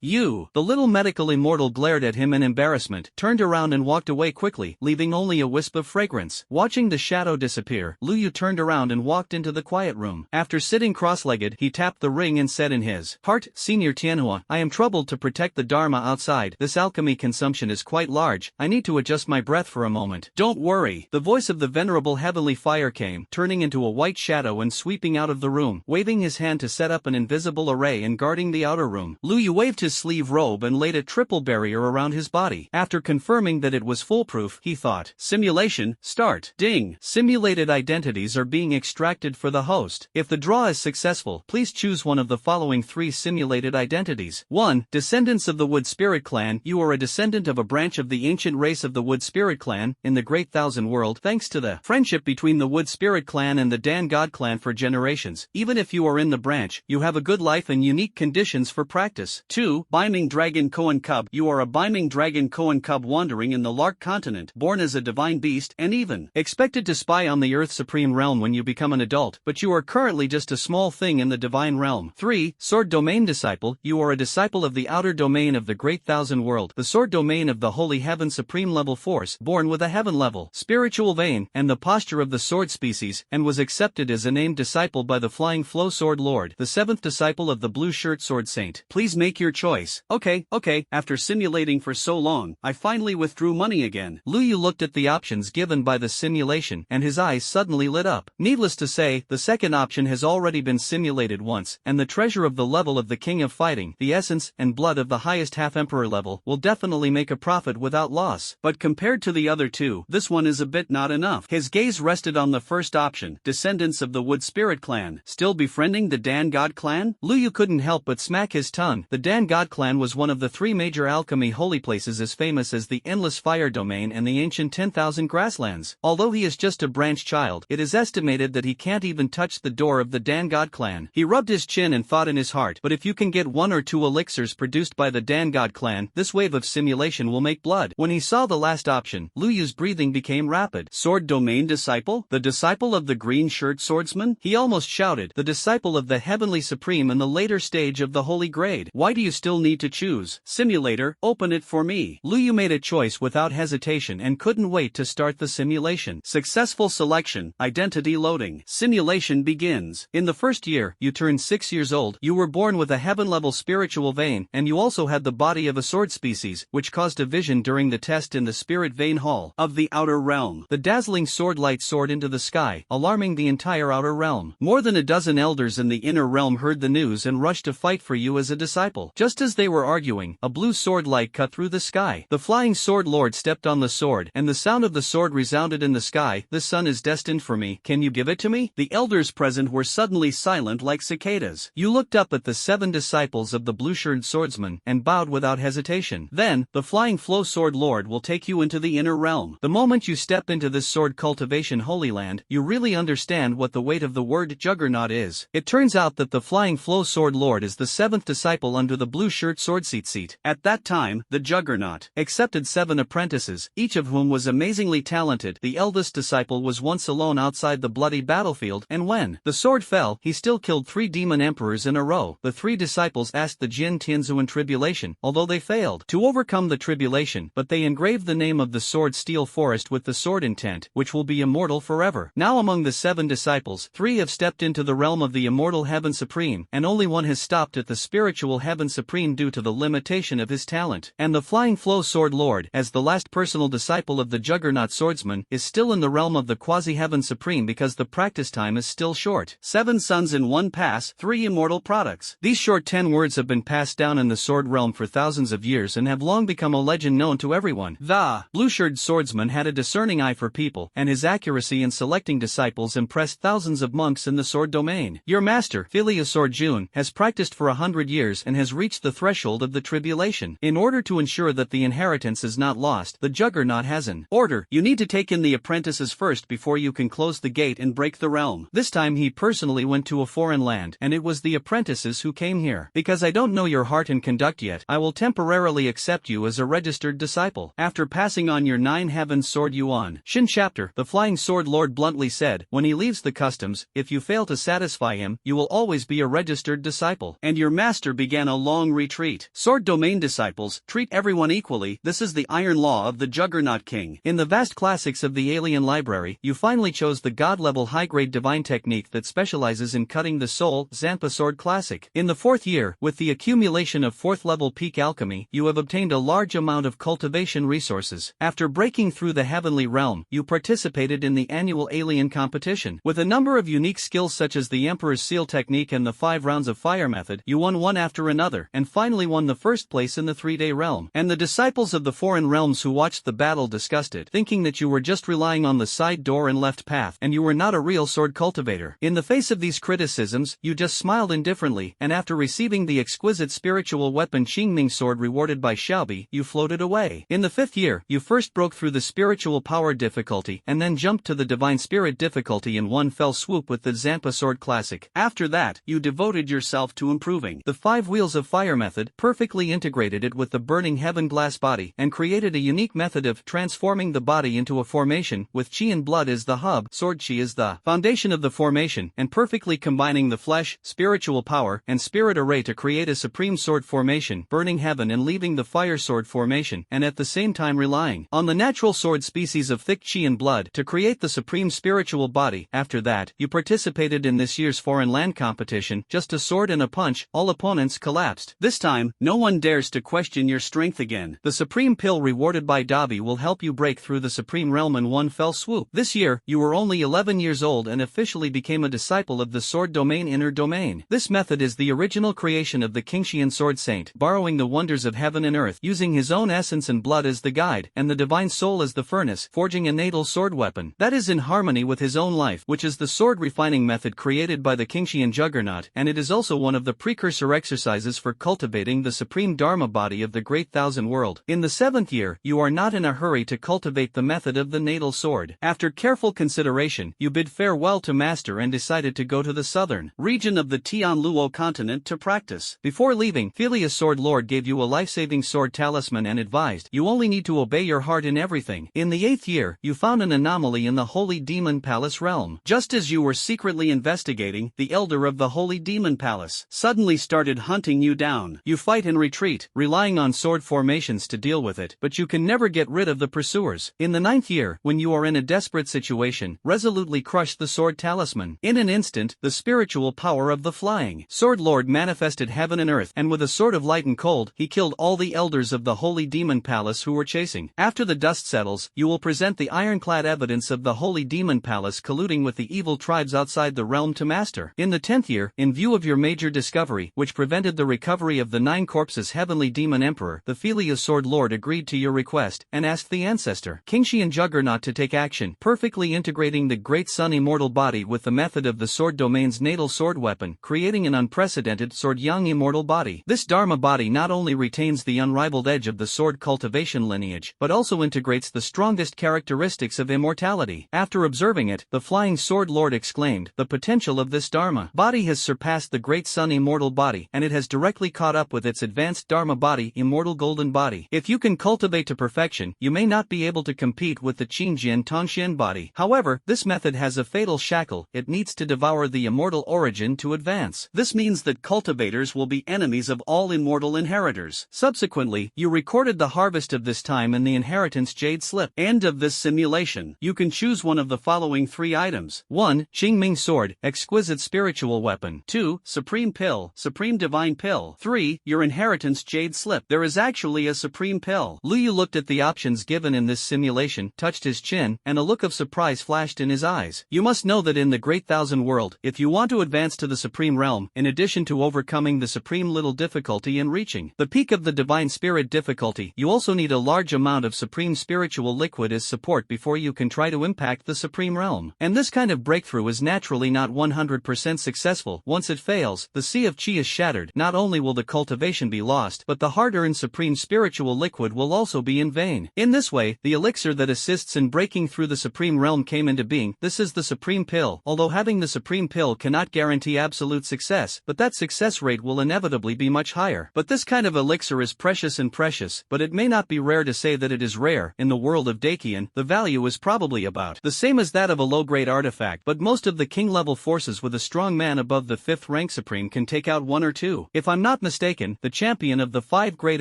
"You." The little medical immortal glared at him in embarrassment, turned around and walked away quickly, leaving only a wisp of fragrance. Watching the shadow disappear, Lu Yu turned around and walked into the quiet room. After sitting cross-legged, he tapped the ring and said in his heart, "Senior Tianhua, I am troubled to protect the Dharma outside. This alchemy consumption is quite large. I need to adjust my breath for a moment." "Don't worry." The voice of the venerable heavenly fire came, turning into a white shadow and sweeping out of the room, waving his hand to set up an invisible array and guarding the outer room. Lu Yu waved his sleeve robe and laid a triple barrier around his body. After confirming that it was foolproof, he thought, "Simulation, start." Ding! Simulated identities are being extracted for the host. If the draw is successful, please choose one of the following 3 simulated identities. 1. Descendants of the Wood Spirit Clan. You are a descendant of a branch of the ancient race of the Wood Spirit Clan, in the Great Thousand World. Thanks to the friendship between the Wood Spirit Clan and the Dan God Clan for generations, even if you are in the branch, you have a good life and unique conditions for practice. 2. Biming Dragon Koan Cub. You are a Biming Dragon Koan Cub wandering in the Lark Continent, born as a divine beast, and even expected to spy on the Earth's supreme realm when you become an adult, but you are currently just a small thing in the divine realm. 3. Sword Domain Disciple. You are a disciple of the outer domain of the Great Thousand World, the sword domain of the Holy Heaven Supreme Level Force, born with a heaven level spiritual vein and the posture of the sword species, and was accepted as a named disciple by the Flying Flow Sword Lord, the 7th disciple of the Blue Shirt Sword Saint. Please make your choice. Okay. After simulating for so long, I finally withdrew money again. Lu Yu looked at the options given by the simulation, and his eyes suddenly lit up. Needless to say, the second option has already been simulated once, and the treasure of the level of the King of Fighting, the essence and blood of the highest half-emperor level, will definitely make a profit without loss. But compared to the other 2, this one is a bit not enough. His gaze rested on the first option, descendants of the Wood Spirit Clan. Still befriending the Dan God Clan? Lu Yu couldn't help but smack his tongue. The Dan God Clan was one of the 3 major alchemy holy places as famous as the Endless Fire Domain and the ancient 10,000 Grasslands. Although he is just a branch child, it is estimated that he can't even touch the door of the Dan God Clan. He rubbed his chin and thought in his heart, but if you can get 1 or 2 elixirs produced by the Dan God Clan, this wave of simulation will make blood. When he saw the last option, Lu Yu's breathing became rapid. Sword Domain Disciple? The disciple of the Green Shirt Swordsman? He almost shouted, the disciple of the Heavenly Supreme in the later stage of the Holy Grade. Why do you still need to choose? Simulator, open it for me. Lu Yu made a choice without hesitation and couldn't wait to start the simulation. Successful selection, identity loading. Simulation begins. In the first year, you turned 6 years old. You were born with a heaven-level spiritual vein, and you also had the body of a sword species, which caused a vision during the test in the Spirit Vein Hall of the Outer Realm. The dazzling sword light soared into the sky, alarming the entire Outer Realm. More than a dozen elders in the Inner Realm heard the news and rushed to fight for you as a disciple. Just as they were arguing, a blue sword light cut through the sky. The flying sword lord stepped on the sword, and the sound of the sword resounded in the sky. This son is destined for me. Can you give it to me? The elders present were suddenly silent like cicadas. You looked up at the 7 disciples of the blue-shirted swordsman and bowed without hesitation. Then, the flying flow sword lord will take you into the inner inner realm. The moment you step into this sword cultivation holy land, you really understand what the weight of the word juggernaut is. It turns out that the flying flow sword lord is the seventh disciple under the blue shirt sword seat. At that time, the juggernaut accepted 7 apprentices, each of whom was amazingly talented. The eldest disciple was once alone outside the bloody battlefield, and when the sword fell, he still killed 3 demon emperors in a row. The 3 disciples asked the Jin Tianzuan tribulation, although they failed to overcome the tribulation, but they engraved the name of the sword steel forest with the sword intent, which will be immortal forever. Now among the 7 disciples, 3 have stepped into the realm of the immortal heaven supreme, and only one has stopped at the spiritual heaven supreme due to the limitation of his talent. And the flying flow sword lord, as the last personal disciple of the juggernaut swordsman, is still in the realm of the quasi-heaven supreme because the practice time is still short. 7 suns in 1 pass, 3 immortal products. These short 10 words have been passed down in the sword realm for thousands of years and have long become a legend known to everyone. The blue-shirted swordsman had a discerning eye for people, and his accuracy in selecting disciples impressed thousands of monks in the sword domain. Your master, Sword Jun, has practiced for 100 years and has reached the threshold of the tribulation. In order to ensure that the inheritance is not lost, the juggernaut has an order. You need to take in the apprentices first before you can close the gate and break the realm. This time he personally went to a foreign land, and it was the apprentices who came here. Because I don't know your heart and conduct yet, I will temporarily accept you as a registered disciple. After passing on your 9 heavens sword Yuan Shin chapter, the flying sword lord bluntly said, when he leaves the customs, if you fail to satisfy him, you will always be a registered disciple. And your master began a long retreat. Sword domain disciples, treat everyone equally. This is the iron law of the Juggernaut King. In the vast classics of the alien library, you finally chose the god-level high-grade divine technique that specializes in cutting the soul, Zampa Sword Classic. In the 4th year, with the accumulation of 4th-level peak alchemy, you have obtained a large amount of cultivation resources. After breaking through the heavenly realm, you participated in the annual alien competition. With a number of unique skills such as the Emperor's Seal technique and the 5 rounds of fire method, you won one after another, and finally won the first place in the 3-day realm. And the disciples of the foreign realms who watched the battle discussed it, thinking that you were just relying on the side door and left path, and you were not a real sword cultivator. In the face of these criticisms, you just smiled indifferently, and after receiving the exquisite spiritual weapon Qingming sword rewarded by Xiaobi, you floated away. In the 5th year, you first broke through the spiritual power difficulty, and then jumped to the divine spirit difficulty in one fell swoop with the Zampa Sword Classic. After that, you devoted yourself to improving the 5 wheels of fire method, perfectly integrated it with the burning heaven glass body, and created a unique method of transforming the body into a formation, with Qi and blood as the hub, sword Qi is the foundation of the formation, and perfectly combining the flesh, spiritual power, and spirit array to create a supreme sword formation, burning heaven and leaving the fire sword formation, and at the same time relying on the natural sword species of thick Qi and blood to create the supreme spiritual body. After that, you participated in this year's foreign land competition, just a sword and a punch, all opponents collapsed. This time, no one dares to question your strength again. The supreme pill rewarded by Davi will help you break through the supreme realm in one fell swoop. This year, you were only 11 years old and officially became a disciple of the sword domain inner domain. This method is the original creation of the Qingshian sword saint, borrowing the wonders of heaven and earth, using his own essence and blood as the guide, and the divine soul as the furnace, forging a natal sword weapon that is in harmony with his own life, which is the sword refining method created by the Qingshian juggernaut, and it is also one of the precursor exercises for cultivating the supreme dharma body of the great thousand world. In the 7th year, you are not in a hurry to cultivate the method of the natal sword. After careful consideration, you bid farewell to master and decided to go to the southern region of the Tianluo continent to practice. Before leaving, Phileas Sword Lord gave you a life-saving sword talisman and advised, you only need to obey your heart in everything. In the 8th year, you found an anomaly in the Holy Demon Palace realm. Just as you were secretly investigating, the elder of the Holy Demon Palace suddenly started hunting you down. You fight and retreat, relying on sword formations to deal with it, but you can never get rid of the pursuers. In the 9th year, when you are in a desperate situation, resolutely crush the sword talisman. In an instant, the spiritual power of the flying sword lord manifested heaven and earth, and with a sword of light and cold, he killed all the elders of the Holy Demon Palace who were chasing. After the dust settles, you will present the ironclad evidence of the Holy Demon Palace colluding with the evil tribes outside the realm to master. In the 10th year, in view of your major discovery, which prevented the recovery of the 9 corpses heavenly demon emperor, the Phileas Sword Lord agreed to your request, and asked the ancestor, Qingshian Juggernaut to take action, perfectly integrating the great sun immortal body with the method of the sword domain's natal sword weapon, creating an unprecedented sword yang immortal body. This dharma body not only retains the unrivaled edge of the sword cultivation lineage, but also also integrates the strongest characteristics of immortality. After observing it, the Flying Sword Lord exclaimed, "The potential of this Dharma body has surpassed the Great Sun Immortal Body, and it has directly caught up with its advanced Dharma body, Immortal Golden Body. If you can cultivate to perfection, you may not be able to compete with the Qingjian Tongxian body. However, this method has a fatal shackle: it needs to devour the immortal origin to advance. This means that cultivators will be enemies of all immortal inheritors." Subsequently, you recorded the harvest of this time in the inheritance jade slip. End of this simulation. You can choose one of the following 3 items. 1. Qingming Sword, exquisite spiritual weapon. 2. Supreme Pill, supreme divine pill. 3. Your inheritance jade slip. There is actually a supreme pill. Liu looked at the options given in this simulation, touched his chin, and a look of surprise flashed in his eyes. You must know that in the Great Thousand World, if you want to advance to the supreme realm, in addition to overcoming the supreme little difficulty in reaching the peak of the divine spirit difficulty, you also need a large amount of supreme spiritual liquid as support before you can try to impact the supreme realm. And this kind of breakthrough is naturally not 100% successful. Once it fails, the sea of chi is shattered. Not only will the cultivation be lost, but the hard-earned supreme spiritual liquid will also be in vain. In this way, the elixir that assists in breaking through the supreme realm came into being. This is the supreme pill. Although having the supreme pill cannot guarantee absolute success, but that success rate will inevitably be much higher. But this kind of elixir is precious, but it may not be rare to say that it is rare. In the world of Dakian, the value is probably about the same as that of a low-grade artifact, but most of the king-level forces with a strong man above the 5th rank supreme can take out 1 or 2. If I'm not mistaken, the champion of the 5 Great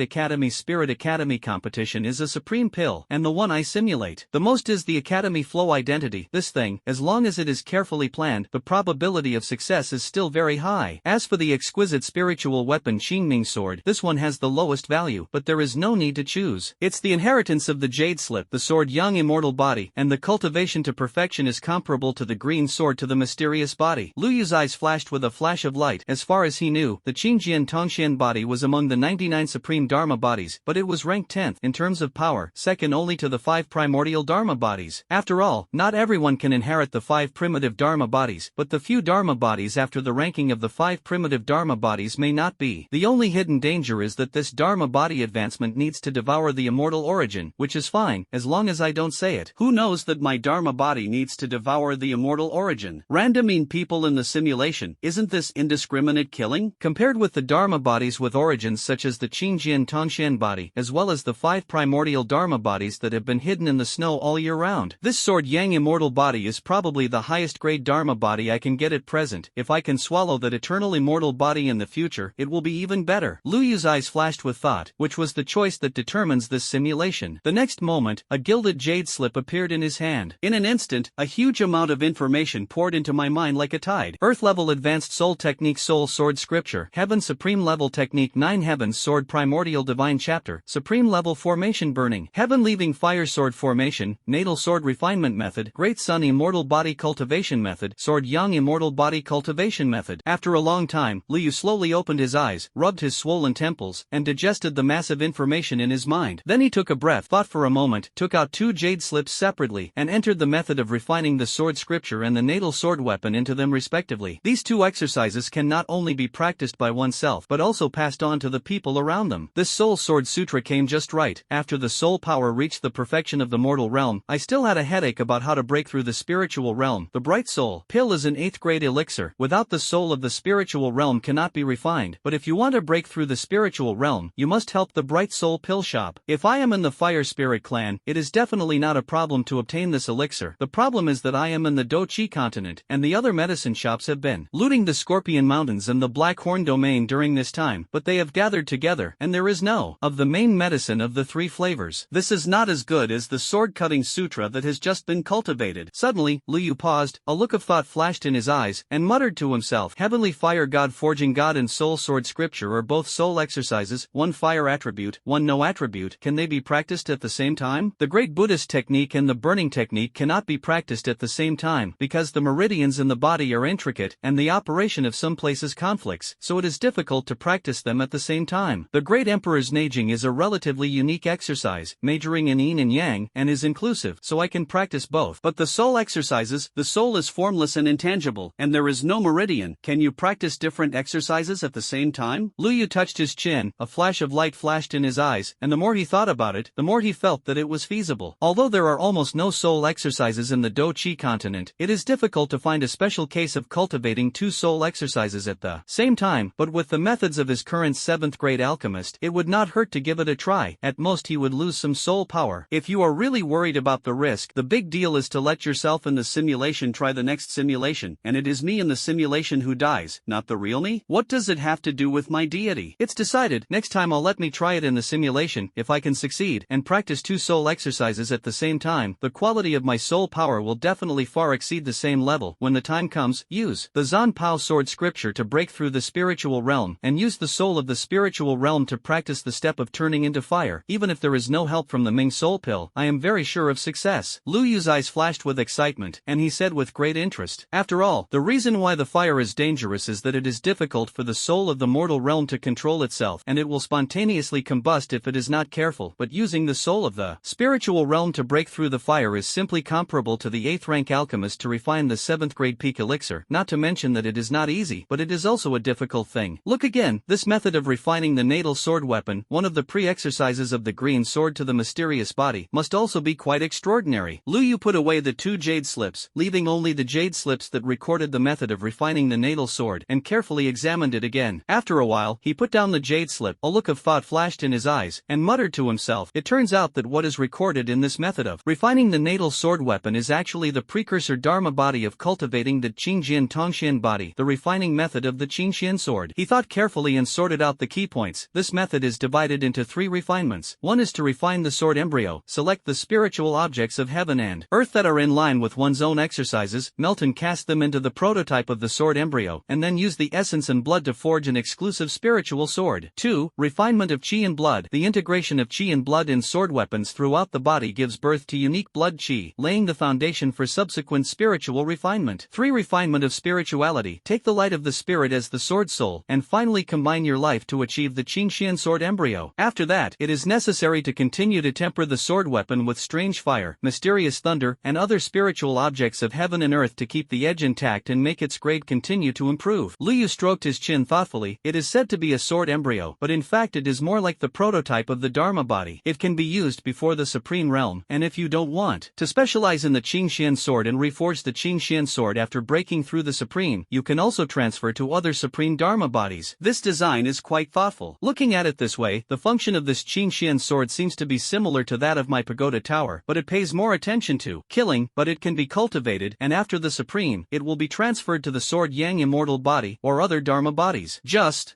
Academy Spirit Academy competition is a supreme pill, and the one I simulate the most is the Academy Flow Identity. This thing, as long as it is carefully planned, the probability of success is still very high. As for the exquisite spiritual weapon Qingming Sword, this one has the lowest value, but there is no need to choose. It's the inheritance of the Jade Slip, the sword Young Immortal Body, and the cultivation to perfection is comparable to the green sword to the mysterious body. Lu Yu's eyes flashed with a flash of light. As far as he knew, the Qingjian Tongxian body was among the 99 supreme Dharma bodies, but it was ranked 10th in terms of power, second only to the 5 primordial Dharma bodies. After all, not everyone can inherit the 5 primitive Dharma bodies, but the few Dharma bodies after the ranking of the 5 primitive Dharma bodies may not be. The only hidden danger is that this Dharma body advancement needs to devour the immortal origin, which is fine, as long as I don't say it. Who knows that my Dharma body needs to devour the immortal origin? Randoming people in the simulation, isn't this indiscriminate killing? Compared with the Dharma bodies with origins such as the Qingjian Tongxian body, as well as the 5 primordial Dharma bodies that have been hidden in the snow all year round, this sword Yang Immortal Body is probably the highest grade Dharma body I can get at present. If I can swallow that eternal immortal body in the future, it will be even better. Lu Yu's eyes flashed with thought, which was the choice that determines this simulation. The next moment, a gilded jade slip appeared in his hand. In an instant, a huge amount of information poured into my mind like a tide. Earth level advanced soul technique, soul sword scripture, heaven supreme level technique, 9 heavens sword primordial divine chapter, supreme level formation burning, heaven leaving fire sword formation, natal sword refinement method, great sun immortal body cultivation method, sword Young immortal body cultivation method. After a long time, Liu slowly opened his eyes, rubbed his swollen temples, and digested the massive information in his mind. Then he took a breath, thought for a moment, took out 2 jade slips separately, and entered the method of refining the sword scripture and the natal sword weapon into them respectively. These 2 exercises can not only be practiced by oneself but also passed on to the people around them. This soul sword sutra came just right. After the soul power reached the perfection of the mortal realm, I still had a headache about how to break through the spiritual realm. The bright soul pill is an 8th grade elixir. Without the soul of the spiritual realm cannot be refined, but if you want to break through the spiritual realm, you must help the bright soul pill shop. If I am in the fire spirit clan, it is definitely not a problem to obtain this elixir. The problem is that I am in the Do Chi continent, and the other medicine shops have been looting the Scorpion Mountains and the Black Horn domain during this time, but they have gathered together, and there is no of the main medicine of the 3 flavors. This is not as good as the sword-cutting sutra that has just been cultivated. Suddenly, Liu paused, a look of thought flashed in his eyes, and muttered to himself, Heavenly Fire God Forging God and Soul Sword Scripture are both soul exercises, one fire attribute, one no attribute. Can they be practiced at the same time? The great Buddhist technique and the burning technique cannot be practiced at the same time, because the meridians in the body are intricate, and the operation of some places conflicts, so it is difficult to practice them at the same time. The Great Emperor's Neijing is a relatively unique exercise, majoring in yin and yang, and is inclusive, so I can practice both. But the soul exercises, the soul is formless and intangible, and there is no meridian. Can you practice different exercises at the same time? Liu touched his chin, a flash of light flashed in his eyes, and the more he thought about it, the more he felt that it was feasible. Although there are almost no soul exercises in the Do-Chi continent, it is difficult to find a special case of cultivating 2 soul exercises at the same time, but with the methods of his current 7th grade alchemist, it would not hurt to give it a try. At most he would lose some soul power. If you are really worried about the risk, the big deal is to let yourself in the simulation try the next simulation, and it is me in the simulation who dies, not the real me? What does it have to do with my deity? It's decided. Next time I'll let me try it in the simulation. If I can succeed and practice 2 soul exercises at the same time, the quality of my soul power will definitely far exceed the same level. When the time comes, use the Zan Pao sword scripture to break through the spiritual realm, and use the soul of the spiritual realm to practice the step of turning into fire. Even if there is no help from the Ming soul pill, I am very sure of success. Lu Yu's eyes flashed with excitement, and he said with great interest, after all, the reason why the fire is dangerous is that it is difficult for the soul of the mortal realm to control itself, and it will spontaneously combust if it is not careful. But using the soul of the spiritual realm to break through the fire is simply comparable to the 8th rank alchemist to refine the 7th grade peak elixir, not to mention that it is not easy, but it is also a difficult thing. Look again, this method of refining the natal sword weapon, one of the pre-exercises of the green sword to the mysterious body, must also be quite extraordinary. Lu Yu put away the 2 jade slips, leaving only the jade slips that recorded the method of refining the natal sword, and carefully examined it again. After a while, he put down the jade slip, a look of thought flashed in his eyes, and muttered to himself, it turns out that what is recorded in this method of refining the natal sword weapon is actually the precursor dharma body of cultivating the Qingjin Tongxian body, the refining method of the Qinxian sword. He thought carefully and sorted out the key points. This method is divided into 3 refinements. One is to refine the sword embryo, select the spiritual objects of heaven and earth that are in line with one's own exercises, melt and cast them into the prototype of the sword embryo, and then use the essence and blood to forge an exclusive spiritual sword. 2. Refinement of Qi and blood. The integration of Qi and blood in sword weapons throughout the body gives birth to unique blood Qi, laying the foundation for subsequent spiritual refinement. 3. Refinement of spirituality. Take the light of the spirit as the sword soul, and finally combine your life to achieve the Qingxian sword embryo. After that, it is necessary to continue to temper the sword weapon with strange fire, mysterious thunder, and other spiritual objects of heaven and earth to keep the edge intact and make its grade continue to improve. Lu Yu stroked his chin thoughtfully. It is said to be a sword embryo, but in fact it is more like the prototype of the Dharma body. It can be used before the supreme realm, and if you don't want to specialize in the Qingxian sword and reforge the Qingxian sword after breaking through the supreme, you can also transfer to other supreme Dharma bodies. This design is quite thoughtful. Looking at it this way, the function of this Qingxian sword seems to be similar to that of my pagoda tower, but it pays more attention to killing, but it can be cultivated, and after the supreme, it will be transferred to the sword Yang immortal body or other Dharma bodies.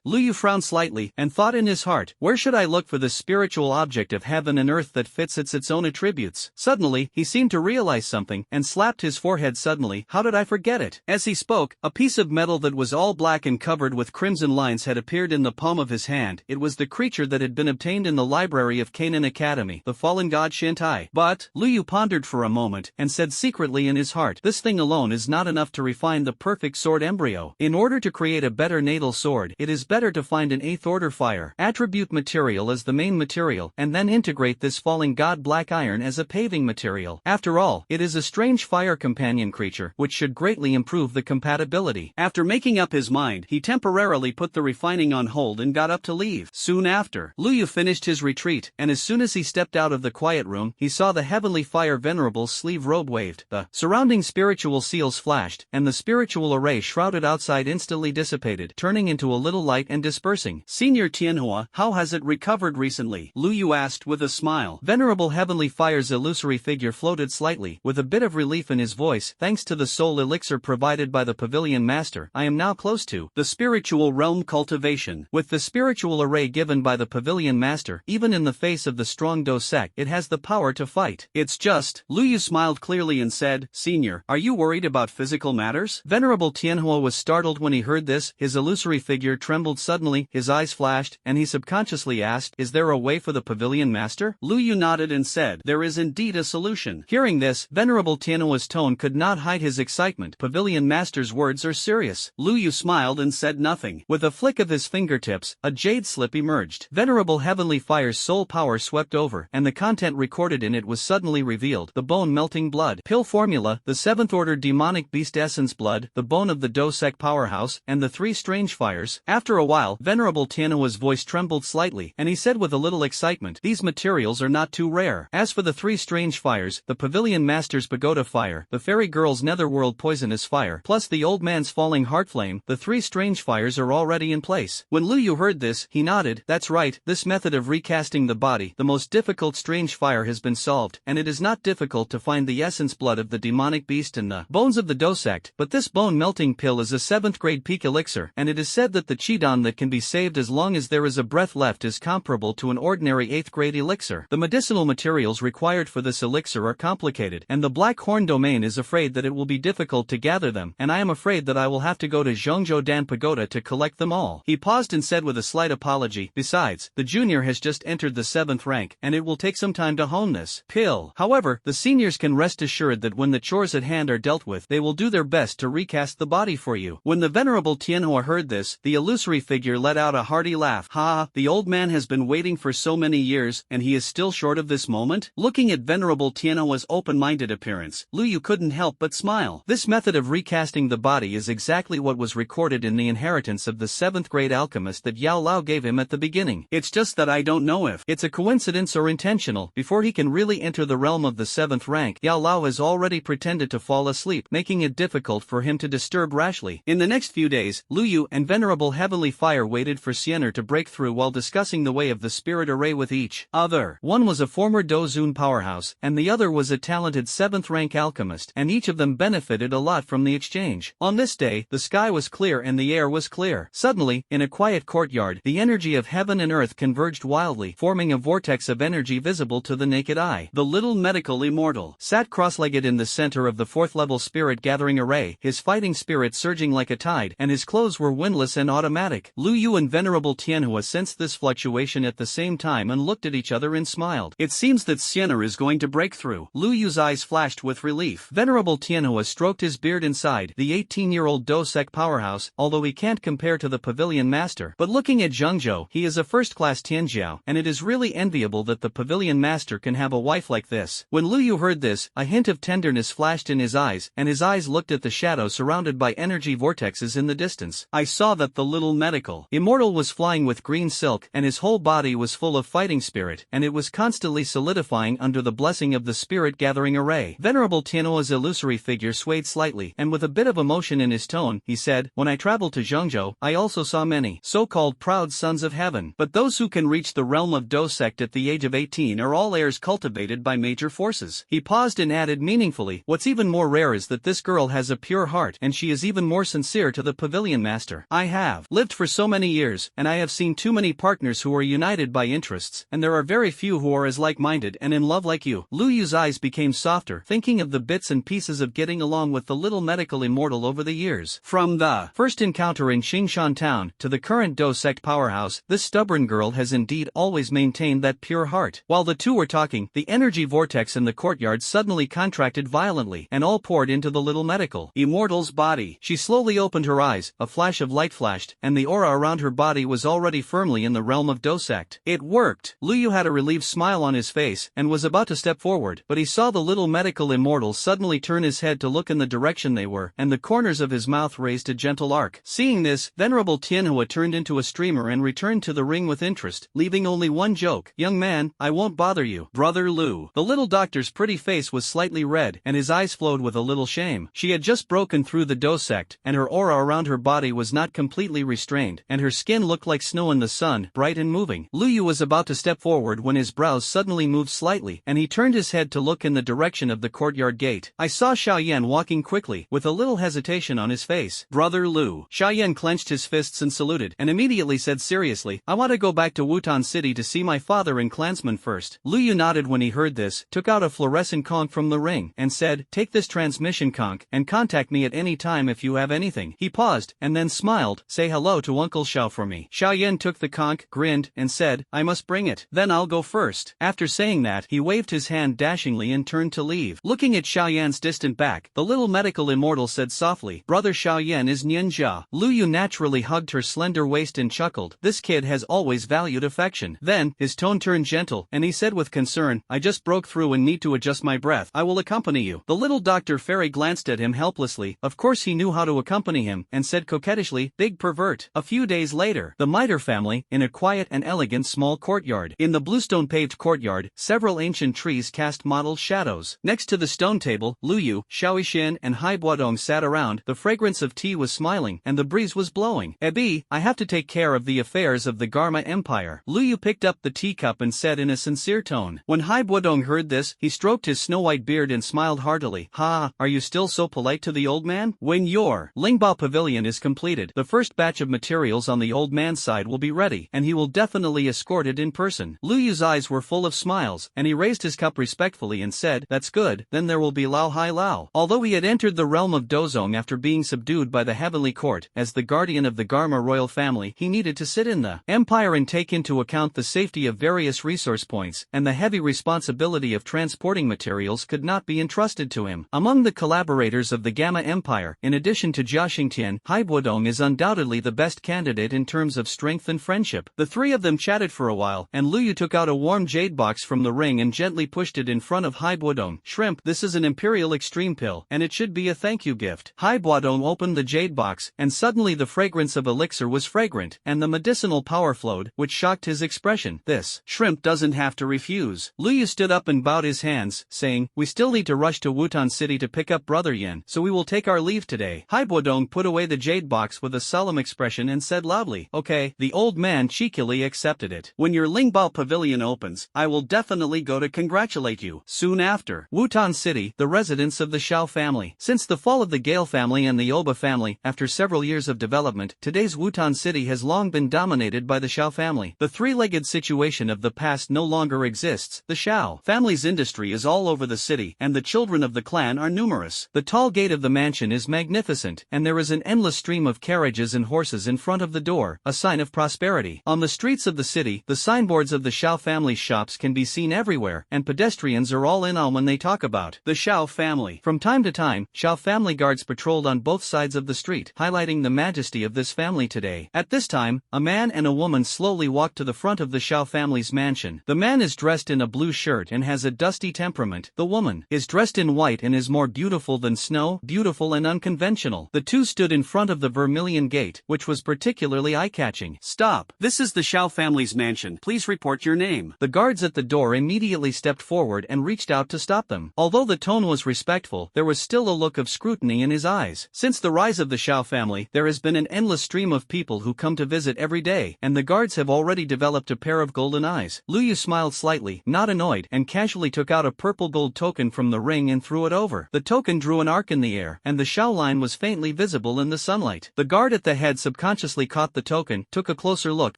Lu Yu frowned slightly and thought in his heart, where should I look for the spiritual object of heaven and earth that fits its own attributes? Suddenly, he seemed to realize something, and slapped his forehead suddenly. How did I forget it? As he spoke, a piece of metal that was all black and covered with crimson lines had appeared in the palm of his hand. It was the creature that had been obtained in the library of Canaan Academy, the fallen god Shintai. But, Lu Yu pondered for a moment, and said secretly in his heart, this thing alone is not enough to refine the perfect sword embryo. In order to create a better natal sword, it is better to find an 8th order fire attribute material as the main material, and then integrate this fallen god black iron as a paving material. After all, it is a strange fire companion creature, which should greatly improve the compatibility. After making up his mind, he temporarily put the refining on hold and got up to leave. Soon after, Lu Yu finished his retreat, and as soon as he stepped out of the quiet room, he saw the heavenly fire venerable's sleeve robe waved, the surrounding spiritual seals flashed, and the spiritual array shrouded outside instantly dissipated, turning into a little light and dispersing. Senior Tianhua, how has it recovered recently? Lu Yu asked with a smile. Venerable heavenly fire's illusory figure floated slightly, with a bit of relief in his voice. Thanks to the soul elixir provided by the pavilion master, I am now close to the spiritual realm cultivation. With the spiritual array given by the pavilion master, even in the face of the strong dosek, it has the power to fight. It's just, Lu Yu smiled clearly and said, Senior, are you worried about physical matters? Venerable Tianhua was startled when he heard this. His illusory figure trembled suddenly, his eyes flashed, and he subconsciously asked, is there a way for the pavilion master? Lu Yu nodded and said, there is indeed a solution. Hearing this, Venerable Tianhua's tone could not hide his excitement. Pavilion master's words are serious. Lu Yu smiled and said nothing. With a flick of his fingertips, a jade slip emerged. Venerable heavenly fire's soul power swept over, and the content recorded in it was suddenly revealed. The bone-melting blood pill formula, the 7th order demonic beast essence blood, the bone of the Dosek powerhouse, and the 3 strange fires. After a while, Venerable Tianhua's voice trembled slightly, and he said with a little excitement, these materials materials are not too rare. As for the three strange fires, the pavilion master's pagoda fire, the fairy girl's netherworld poisonous fire, plus the old man's falling heart flame, the three strange fires are already in place. When Lu Yu heard this, he nodded. That's right, this method of recasting the body, the most difficult strange fire has been solved, and it is not difficult to find the essence blood of the demonic beast in the bones of the dosect, but this bone melting pill is a 7th grade peak elixir, and it is said that the Qidong that can be saved as long as there is a breath left is comparable to an ordinary 8th grade elixir. The medicinal materials required for this elixir are complicated, and the Black Horn domain is afraid that it will be difficult to gather them, and I am afraid that I will have to go to Zhongzhou Dan Pagoda to collect them all. He paused and said with a slight apology, besides, the junior has just entered the 7th rank, and it will take some time to hone this pill. However, the seniors can rest assured that when the chores at hand are dealt with, they will do their best to recast the body for you. When the venerable Tianhua heard this, the illusory figure let out a hearty laugh. Ha, the old man has been waiting for so many years, and he is still short of this moment? Looking at venerable Tianhua's open-minded appearance, Lu Yu couldn't help but smile. This method of recasting the body is exactly what was recorded in the inheritance of the 7th grade alchemist that Yao Lao gave him at the beginning. It's just that I don't know if it's a coincidence or intentional. Before he can really enter the realm of the 7th rank, Yao Lao has already pretended to fall asleep, making it difficult for him to disturb rashly. In the next few days, Lu Yu and Venerable Heavenly Fire waited for Xiener to break through while discussing the way of the spirit array with each other. One was a former Dozun powerhouse, and the other was a talented 7th rank alchemist, and each of them benefited a lot from the exchange. On this day, the sky was clear and the air was clear. Suddenly, in a quiet courtyard, the energy of heaven and earth converged wildly, forming a vortex of energy visible to the naked eye. The little medical immortal sat cross-legged in the center of the 4th level spirit gathering array, his fighting spirit surging like a tide, and his clothes were windless and automatic. Lu Yu and Venerable Tianhua sensed this fluctuation at the same time and looked at each other and smiled. It seems that Xiener is going to break through. Lu Yu's eyes flashed with relief. Venerable Tianhua stroked his beard inside. The 18-year-old Dosec powerhouse, although he can't compare to the pavilion master, but looking at Zhengzhou, he is a first-class Tianjiao, and it is really enviable that the pavilion master can have a wife like this. When Lu Yu heard this, a hint of tenderness flashed in his eyes, and his eyes looked at the shadow surrounded by energy vortexes in the distance. I saw that the little medical immortal was flying with green silk, and his whole body was full of fighting spirit, and it was constantly solidifying under the blessing of the spirit gathering array. Venerable Tianhua's illusory figure swayed slightly, and with a bit of emotion in his tone, he said, when I traveled to Zhengzhou, I also saw many so-called proud sons of heaven. But those who can reach the realm of Dosect at the age of 18 are all heirs cultivated by major forces. He paused and added meaningfully, what's even more rare is that this girl has a pure heart, and she is even more sincere to the pavilion master. I have lived for so many years, and I have seen too many partners who are united by interests, and there are very few who are as like-minded and in love like you. Lu Yu's eyes became softer, thinking of the bits and pieces of getting along with the little medical immortal over the years. From the first encounter in Xingshan town to the current Dosect powerhouse, this stubborn girl has indeed always maintained that pure heart. While the two were talking, the energy vortex in the courtyard suddenly contracted violently, and all poured into the little medical immortal's body. She slowly opened her eyes, a flash of light flashed, and the aura around her body was already firmly in the realm of Dosect. It worked. Lu Yu had a relieved smile on his face, and was about to step forward, but he saw the little medical immortal suddenly turn his head to look in the direction they were, and the corners of his mouth raised a gentle arc. Seeing this, Venerable Tianhua turned into a streamer and returned to the ring with interest, leaving only one joke. Young man, I won't bother you. Brother Lu. The little doctor's pretty face was slightly red, and his eyes flowed with a little shame. She had just broken through the Dosect, and her aura around her body was not completely restrained, and her skin looked like snow in the sun, bright and moving. Lu Yu was about to step forward when his brows suddenly moved slightly, and he turned his head to look in the direction of the courtyard gate. I saw Xiaoyan walking quickly, with a little hesitation on his face. Brother Lu. Xiaoyan clenched his fists and saluted, and immediately said seriously, I want to go back to Wutan City to see my father and clansmen first. Lu Yu nodded when he heard this, took out a fluorescent conch from the ring, and said, take this transmission conch, and contact me at any time if you have anything. He paused, and then smiled, say hello to Uncle Xiao for me. Xiaoyan took the conch, grinned, and said, I must bring it. Then I'll go first. After saying that, he waved his hand dashingly and turned to leave. Looking at Xiaoyan's distant back, the little medical immortal said softly, Brother Xiaoyan is ninja. Lu Yu naturally hugged her slender waist and chuckled, this kid has always valued affection. Then, his tone turned gentle, and he said with concern, I just broke through and need to adjust my breath. I will accompany you. The little Dr. Fairy glanced at him helplessly. Of course he knew how to accompany him, and said coquettishly, big pervert. A few days later, the Miter family, in a quiet and elegant small courtyard. In the blue cobblestone-paved courtyard, several ancient trees cast mottled shadows. Next to the stone table, Lu Yu, Xiaoyixin and Hai Buodong sat around. The fragrance of tea was smiling, and the breeze was blowing. "Ebi, I have to take care of the affairs of the Garma Empire." Lu Yu picked up the teacup and said in a sincere tone. When Hai Buodong heard this, he stroked his snow-white beard and smiled heartily. "Ha, are you still so polite to the old man? When your Lingbao Pavilion is completed, the first batch of materials on the old man's side will be ready, and he will definitely escort it in person." Lu Yu's eyes were full of smiles, and he raised his cup respectfully and said, "That's good, then there will be Lao Hai Lao." Although he had entered the realm of Dozong after being subdued by the heavenly court, as the guardian of the Garma royal family, he needed to sit in the empire and take into account the safety of various resource points, and the heavy responsibility of transporting materials could not be entrusted to him. Among the collaborators of the Gamma Empire, in addition to Jia Xingtian, Hai Buodong is undoubtedly the best candidate in terms of strength and friendship. The three of them chatted for a while, and Lu Yu took out a warm jade box from the ring and gently pushed it in front of Hai Buodong. "Shrimp, this is an Imperial Extreme Pill, and it should be a thank you gift." Hai Buodong opened the jade box, and suddenly the fragrance of elixir was fragrant, and the medicinal power flowed, which shocked his expression. "This shrimp doesn't have to refuse." Lu Yu stood up and bowed his hands, saying, "We still need to rush to Wutan City to pick up Brother Yin, so we will take our leave today." Hai Buodong put away the jade box with a solemn expression and said loudly, "Okay." The old man cheekily accepted it. "When your Lingbao Pavilion opens, I will definitely go to congratulate you." Soon after, Wutan City, the residence of the Xiao family. Since the fall of the Gale family and the Oba family, after several years of development, today's Wutan City has long been dominated by the Xiao family. The three-legged situation of the past no longer exists. The Xiao family's industry is all over the city, and the children of the clan are numerous. The tall gate of the mansion is magnificent, and there is an endless stream of carriages and horses in front of the door, a sign of prosperity. On the streets of the city, the signboards of the Xiao family's shops can be seen everywhere, and pedestrians are all in on when they talk about the Xiao family. From time to time, Xiao family guards patrolled on both sides of the street, highlighting the majesty of this family today. At this time, a man and a woman slowly walked to the front of the Xiao family's mansion. The man is dressed in a blue shirt and has a dusty temperament. The woman is dressed in white and is more beautiful than snow, beautiful and unconventional. The two stood in front of the vermilion gate, which was particularly eye-catching. "Stop! This is the Xiao family's mansion. Please report your name." The guards at the door immediately stepped forward and reached out to stop them. Although the tone was respectful, there was still a look of scrutiny in his eyes. Since the rise of the Xiao family, there has been an endless stream of people who come to visit every day, and the guards have already developed a pair of golden eyes. Lu Yu smiled slightly, not annoyed, and casually took out a purple gold token from the ring and threw it over. The token drew an arc in the air, and the Xiao line was faintly visible in the sunlight. The guard at the head subconsciously caught the token, took a closer look,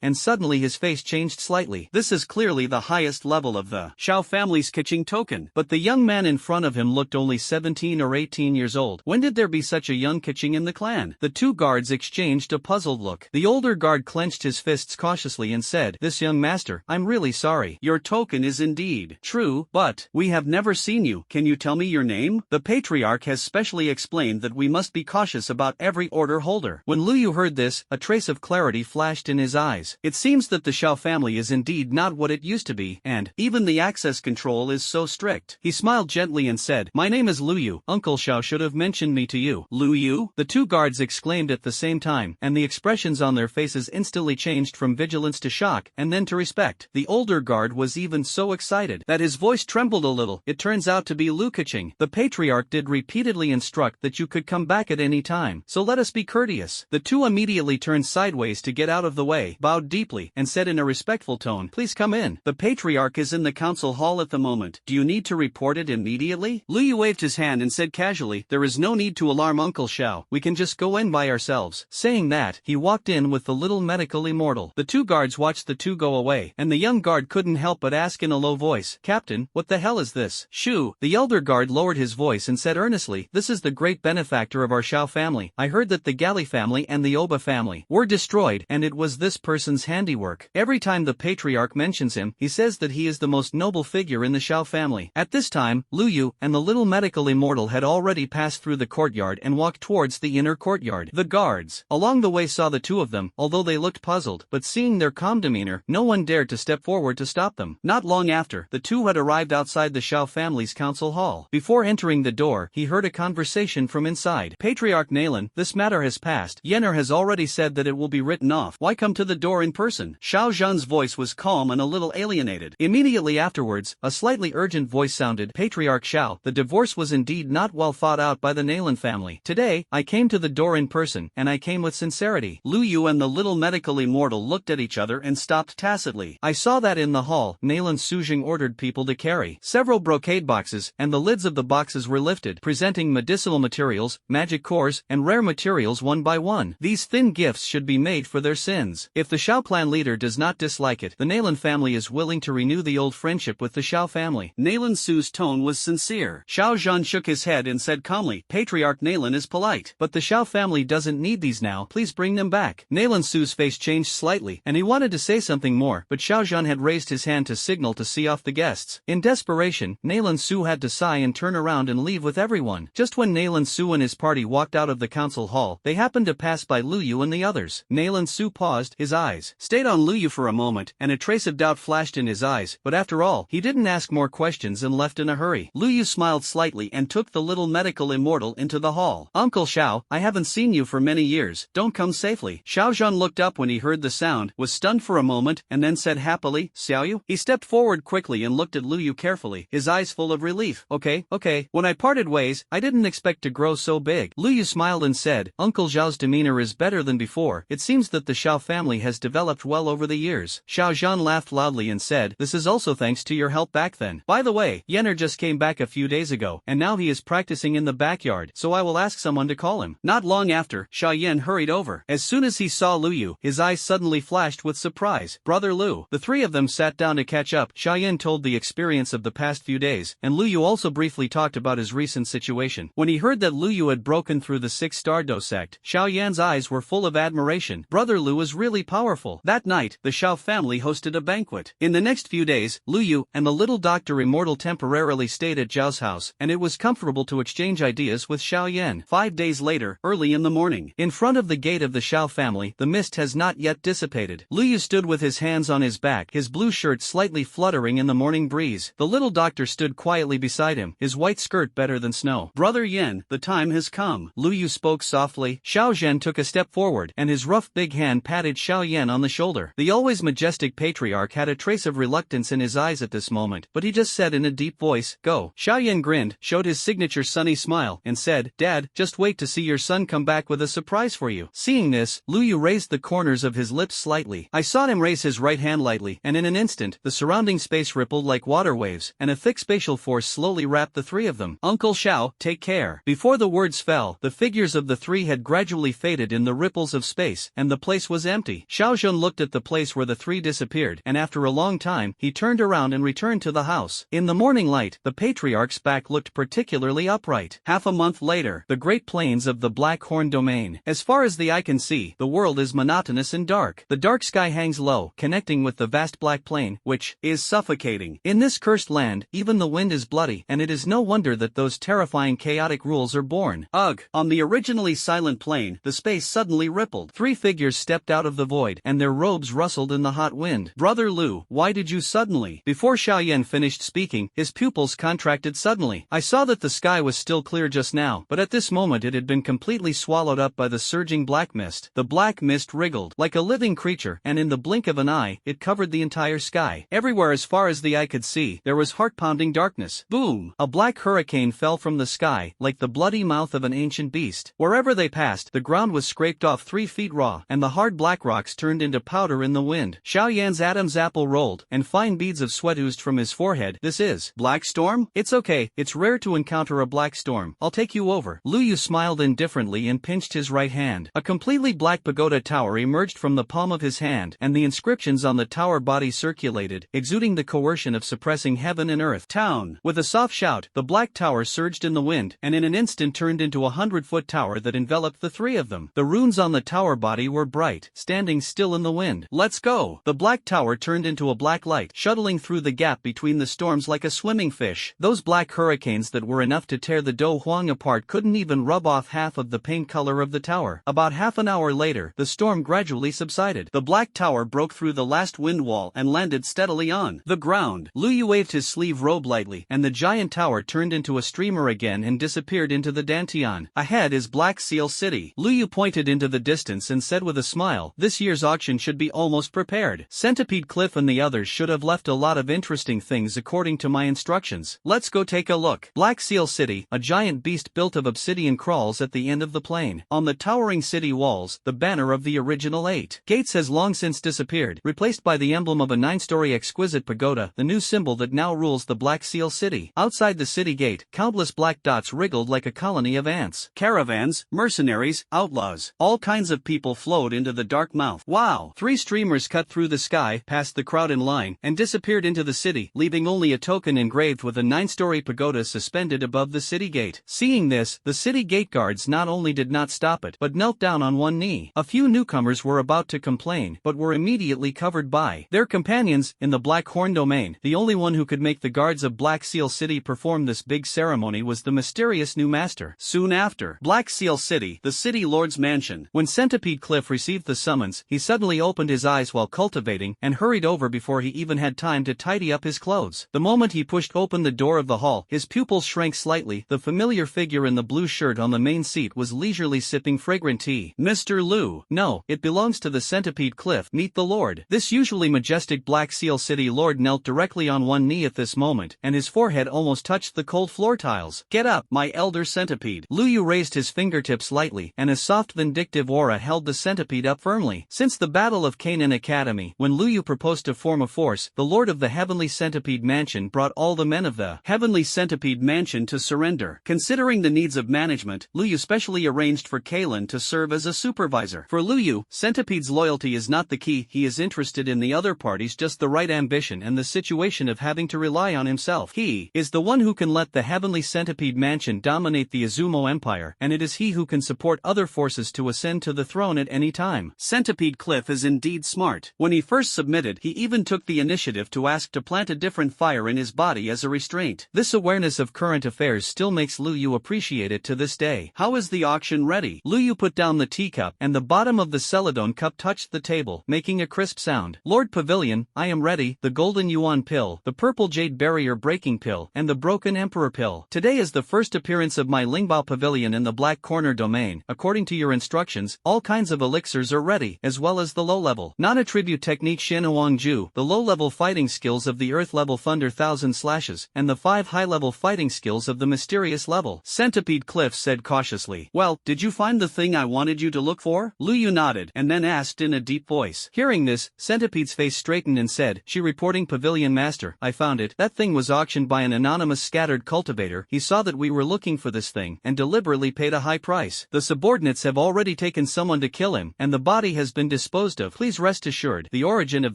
and suddenly his face changed slightly. This is clearly the highest level of the Xiao family's kitching token. But the young man in front of him looked only 17 or 18 years old. When did there be such a young kitching in the clan? The two guards exchanged a puzzled look. The older guard clenched his fists cautiously and said, "This young master, I'm really sorry. Your token is indeed true, but we have never seen you. Can you tell me your name? The patriarch has specially explained that we must be cautious about every order holder." When Lu Yu heard this, a trace of clarity flashed in his eyes. It seems that the Xiao family is indeed not what it used to be, and even the access control is so strict. He smiled gently and said, "My name is Lu Yu. Uncle Xiao should have mentioned me to you." "Lu Yu?" the two guards exclaimed at the same time, and the expressions on their faces instantly changed from vigilance to shock, and then to respect. The older guard was even so excited that his voice trembled a little. "It turns out to be Lu Keqing. The patriarch did repeatedly instruct that you could come back at any time, so let us be courteous." The two immediately turned sideways to get out of the way, bowed deeply, and said in a respectful tone, "Please come in. The patriarch is in the council hall at the moment. Do you need to report it immediately?" Lu Yu waved his hand and said casually, "There is no need to alarm Uncle Xiao. We can just go in by ourselves." Saying that, he walked in with the little medical immortal. The two guards watched the two go away, and the young guard couldn't help but ask in a low voice, "Captain, what the hell is this?" "Shoo!" The elder guard lowered his voice and said earnestly, "This is the great benefactor of our Xiao family. I heard that the Gali family and the Oba family were destroyed, and it was this person's handiwork. Every time the patriarch mentions him, he says that he is the most noble figure in the Xiao family." At this time, Lu Yu and the little medical immortal had already passed through the courtyard and walked towards the inner courtyard. The guards along the way saw the two of them, although they looked puzzled, but seeing their calm demeanor, no one dared to step forward to stop them. Not long after, the two had arrived outside the Xiao family's council hall. Before entering the door, he heard a conversation from inside. "Patriarch Nalen, this matter has passed. Yenner has already said that it will be written off. Why come to the door in person?" Xiao Zhan's voice was calm and a little alienated. Immediately afterwards, a slightly urgent voice sounded, Patriarch Xiao, the divorce was indeed not well thought out by the Nalan family. Today, I came to the door in person, and I came with sincerity. Lu Yu and the little medical immortal looked at each other and stopped tacitly. I saw that in the hall, Nalan Sujing ordered people to carry several brocade boxes, and the lids of the boxes were lifted, presenting medicinal materials, magic cores, and rare materials one by one. These thin gifts should be made for their sins. If the Xiao clan leader does not dislike it, the Nalan family is willing to renew the old friendship with the Xiao family. Nalan Su's tone was sincere. Xiao Zhan shook his head and said calmly, Patriarch Nalan is polite. But the Xiao family doesn't need these now, please bring them back. Nalan Su's face changed slightly, and he wanted to say something more, but Xiao Zhan had raised his hand to signal to see off the guests. In desperation, Nalan Su had to sigh and turn around and leave with everyone. Just when Nalan Su and his party walked out of the council hall, they happened to pass by Lu Yu and the others. Nalan Su paused, his eyes stayed on Lu Yu for a moment, and a trace of doubt flashed in his eyes, but after all, he didn't ask more questions and left in a hurry. Lu Yu smiled slightly and took the little medical immortal into the hall. Uncle Xiao, I haven't seen you for many years, don't come safely. Xiao Zhan looked up when he heard the sound, was stunned for a moment, and then said happily, Xiaoyu? He stepped forward quickly and looked at Lu Yu carefully, his eyes full of relief. Okay. When I parted ways, I didn't expect to grow so big. Lu Yu smiled and said, Uncle Zhao's demeanor is better than before. It seems that the Xiao family has developed well over the years. Xiao Zhan laughed loudly and said, this is also thanks to your help back then. By the way, Yenner just came back a few days ago, and now he is practicing in the backyard, so I will ask someone to call him. Not long after, Xia Yan hurried over. As soon as he saw Lu Yu, his eyes suddenly flashed with surprise. Brother Lu. The three of them sat down to catch up. Xia Yan told the experience of the past few days, and Lu Yu also briefly talked about his recent situation. When he heard that Lu Yu had broken through the six-star Do sect, Xiao Yan's eyes were full of admiration. Brother Lu was really powerful. That night, the Xiao family hosted a banquet. In the next few days, Lu Yu and the little Dr. Immortal temporarily stayed at Zhao's house, and it was comfortable to exchange ideas with Xiao Yan. 5 days later, early in the morning, in front of the gate of the Xiao family, the mist has not yet dissipated. Lu Yu stood with his hands on his back, his blue shirt slightly fluttering in the morning breeze. The little doctor stood quietly beside him, his white skirt better than snow. Brother Yan, the time has come. Lu Yu spoke softly. Xiao Zhen took a step forward, and his rough big hand patted Xiao Yan on the shoulder. The always majestic patriarch had a trace of reluctance in his eyes at this moment, but he just said in a deep voice, go. Xiao Yan grinned, showed his signature sunny smile, and said, Dad, just wait to see your son come back with a surprise for you. Seeing this, Lu Yu raised the corners of his lips slightly. I saw him raise his right hand lightly, and in an instant, the surrounding space rippled like water waves, and a thick spatial force slowly wrapped the three of them. Uncle Xiao, take care. Before the words fell, the figures of the three had gradually faded in the ripples of space, and the place was empty. Xiao Zhen looked at the place where the three disappeared, and after a long time, he turned around and returned to the house. In the morning light, the patriarch's back looked particularly upright. Half a month later, the great plains of the Black Horn domain. As far as the eye can see, the world is monotonous and dark. The dark sky hangs low, connecting with the vast black plain, which is suffocating. In this cursed land, even the wind is bloody, and it is no wonder that those terrifying chaotic rules are born. Ugh! On the originally silent plain, the space suddenly rippled. Three figures stepped out of the void, and their robes rustled in the hot wind. Brother Lu, why did you suddenly? Before Xiao Yan finished speaking, his pupils contracted suddenly. I saw that the sky was still clear just now, but at this moment it had been completely swallowed up by the surging black mist. The black mist wriggled like a living creature, and in the blink of an eye, it covered the entire sky. Everywhere as far as the eye could see, there was heart-pounding darkness. Boom! A black hurricane fell from the sky, like the bloody mouth of an ancient beast. Wherever they passed, the ground was scraped off 3 feet raw, and the hard black rocks turned into powder in the wind. Xiao Yan's Adam's apple rolled, and fine beads of sweat oozed from his forehead. This is black storm? It's okay, it's rare to encounter a black storm. I'll take you over. Lu Yu smiled indifferently and pinched his right hand. A completely black pagoda tower emerged from the palm of his hand, and the inscriptions on the tower body circulated, exuding the coercion of suppressing heaven and earth. Town. With a soft shout, the black tower surged in the wind, and in an instant turned into a 100-foot tower that enveloped the three of them. The runes on the tower body were bright, standing still in the wind. Let's go! The black tower turned into a black light, shuttling through the gap between the storms like a swimming fish. Those black hurricanes that were enough to tear the Do Huang apart couldn't even rub off half of the paint color of the tower. About half an hour later, the storm gradually subsided. The black tower broke through the last wind wall and landed steadily on the ground. Lu Yu waved his sleeve robe lightly, and the giant tower turned into a streamer again and disappeared into the Dantian. Ahead is Black Seal City. Lu Yu pointed into the distance and said with a smile, this year's auction should be almost prepared. Centipede clicked Cliff and the others should have left a lot of interesting things according to my instructions. Let's go take a look. Black Seal City, a giant beast built of obsidian crawls at the end of the plain. On the towering city walls, the banner of the original 8 gates has long since disappeared, replaced by the emblem of a 9-story exquisite pagoda, the new symbol that now rules the Black Seal City. Outside the city gate, countless black dots wriggled like a colony of ants. Caravans, mercenaries, outlaws, all kinds of people flowed into the dark mouth. Wow! 3 streamers cut through the sky, past the crowd in line, and disappeared into the city, leaving only a token engraved with a 9-story pagoda suspended above the city gate. Seeing this, the city gate guards not only did not stop it, but knelt down on one knee. A few newcomers were about to complain, but were immediately covered by their companions in the Black Horn domain. The only one who could make the guards of Black Seal City perform this big ceremony was the mysterious new master. Soon after, Black Seal City, the city lord's mansion. When Centipede Cliff received the summons, he suddenly opened his eyes while cultivating, and hurried over before he even had time to tidy up his clothes. The moment he pushed open the door of the hall, his pupils shrank slightly. The familiar figure in the blue shirt on the main seat was leisurely sipping fragrant tea. Mr. Liu. No, it belongs to the Centipede Cliff. Meet the Lord. This usually majestic Black Seal City lord knelt directly on one knee at this moment, and his forehead almost touched the cold floor tiles. Get up, my elder centipede. Liu raised his fingertips lightly, and a soft vindictive aura held the centipede up firmly. Since the Battle of Canaan Academy, when Liu proposed to form a force, the Lord of the Heavenly Centipede Mansion brought all the men of the Heavenly Centipede Mansion to surrender. Considering the needs of management, Liu specially arranged for Kalen to serve as a supervisor. For Liu, Centipede's loyalty is not the key. He is interested in the other party's just the right ambition and the situation of having to rely on himself. He is the one who can let the Heavenly Centipede Mansion dominate the Izumo Empire, and it is he who can support other forces to ascend to the throne at any time. Centipede Cliff is indeed smart. When he first submitted, he even took the initiative to ask to plant a different fire in his body as a restraint. This awareness of current affairs still makes Liu appreciate it to this day. How is the auction ready? Liu put down the teacup, and the bottom of the celadon cup touched the table, making a crisp sound. Lord Pavilion, I am ready. The golden yuan pill, the purple jade barrier breaking pill, and the broken emperor pill. Today is the first appearance of my Lingbao Pavilion in the Black Corner domain. According to your instructions, all kinds of elixirs are ready, as well as the low-level non-attribute technique Shinawang Ju, the low-level fighting skills of the earth-level thunder 1000 slashes, and the 5 high-level fighting skills of the mysterious level. Centipede Cliff said cautiously. Well, did you find the thing I wanted you to look for? Liu nodded, and then asked in a deep voice. Hearing this, Centipede's face straightened and said, she reporting Pavilion Master, I found it. That thing was auctioned by an anonymous scattered cultivator. He saw that we were looking for this thing, and deliberately paid a high price. The subordinates have already taken someone to kill him, and the body has been disposed of. Please rest assured, the origin of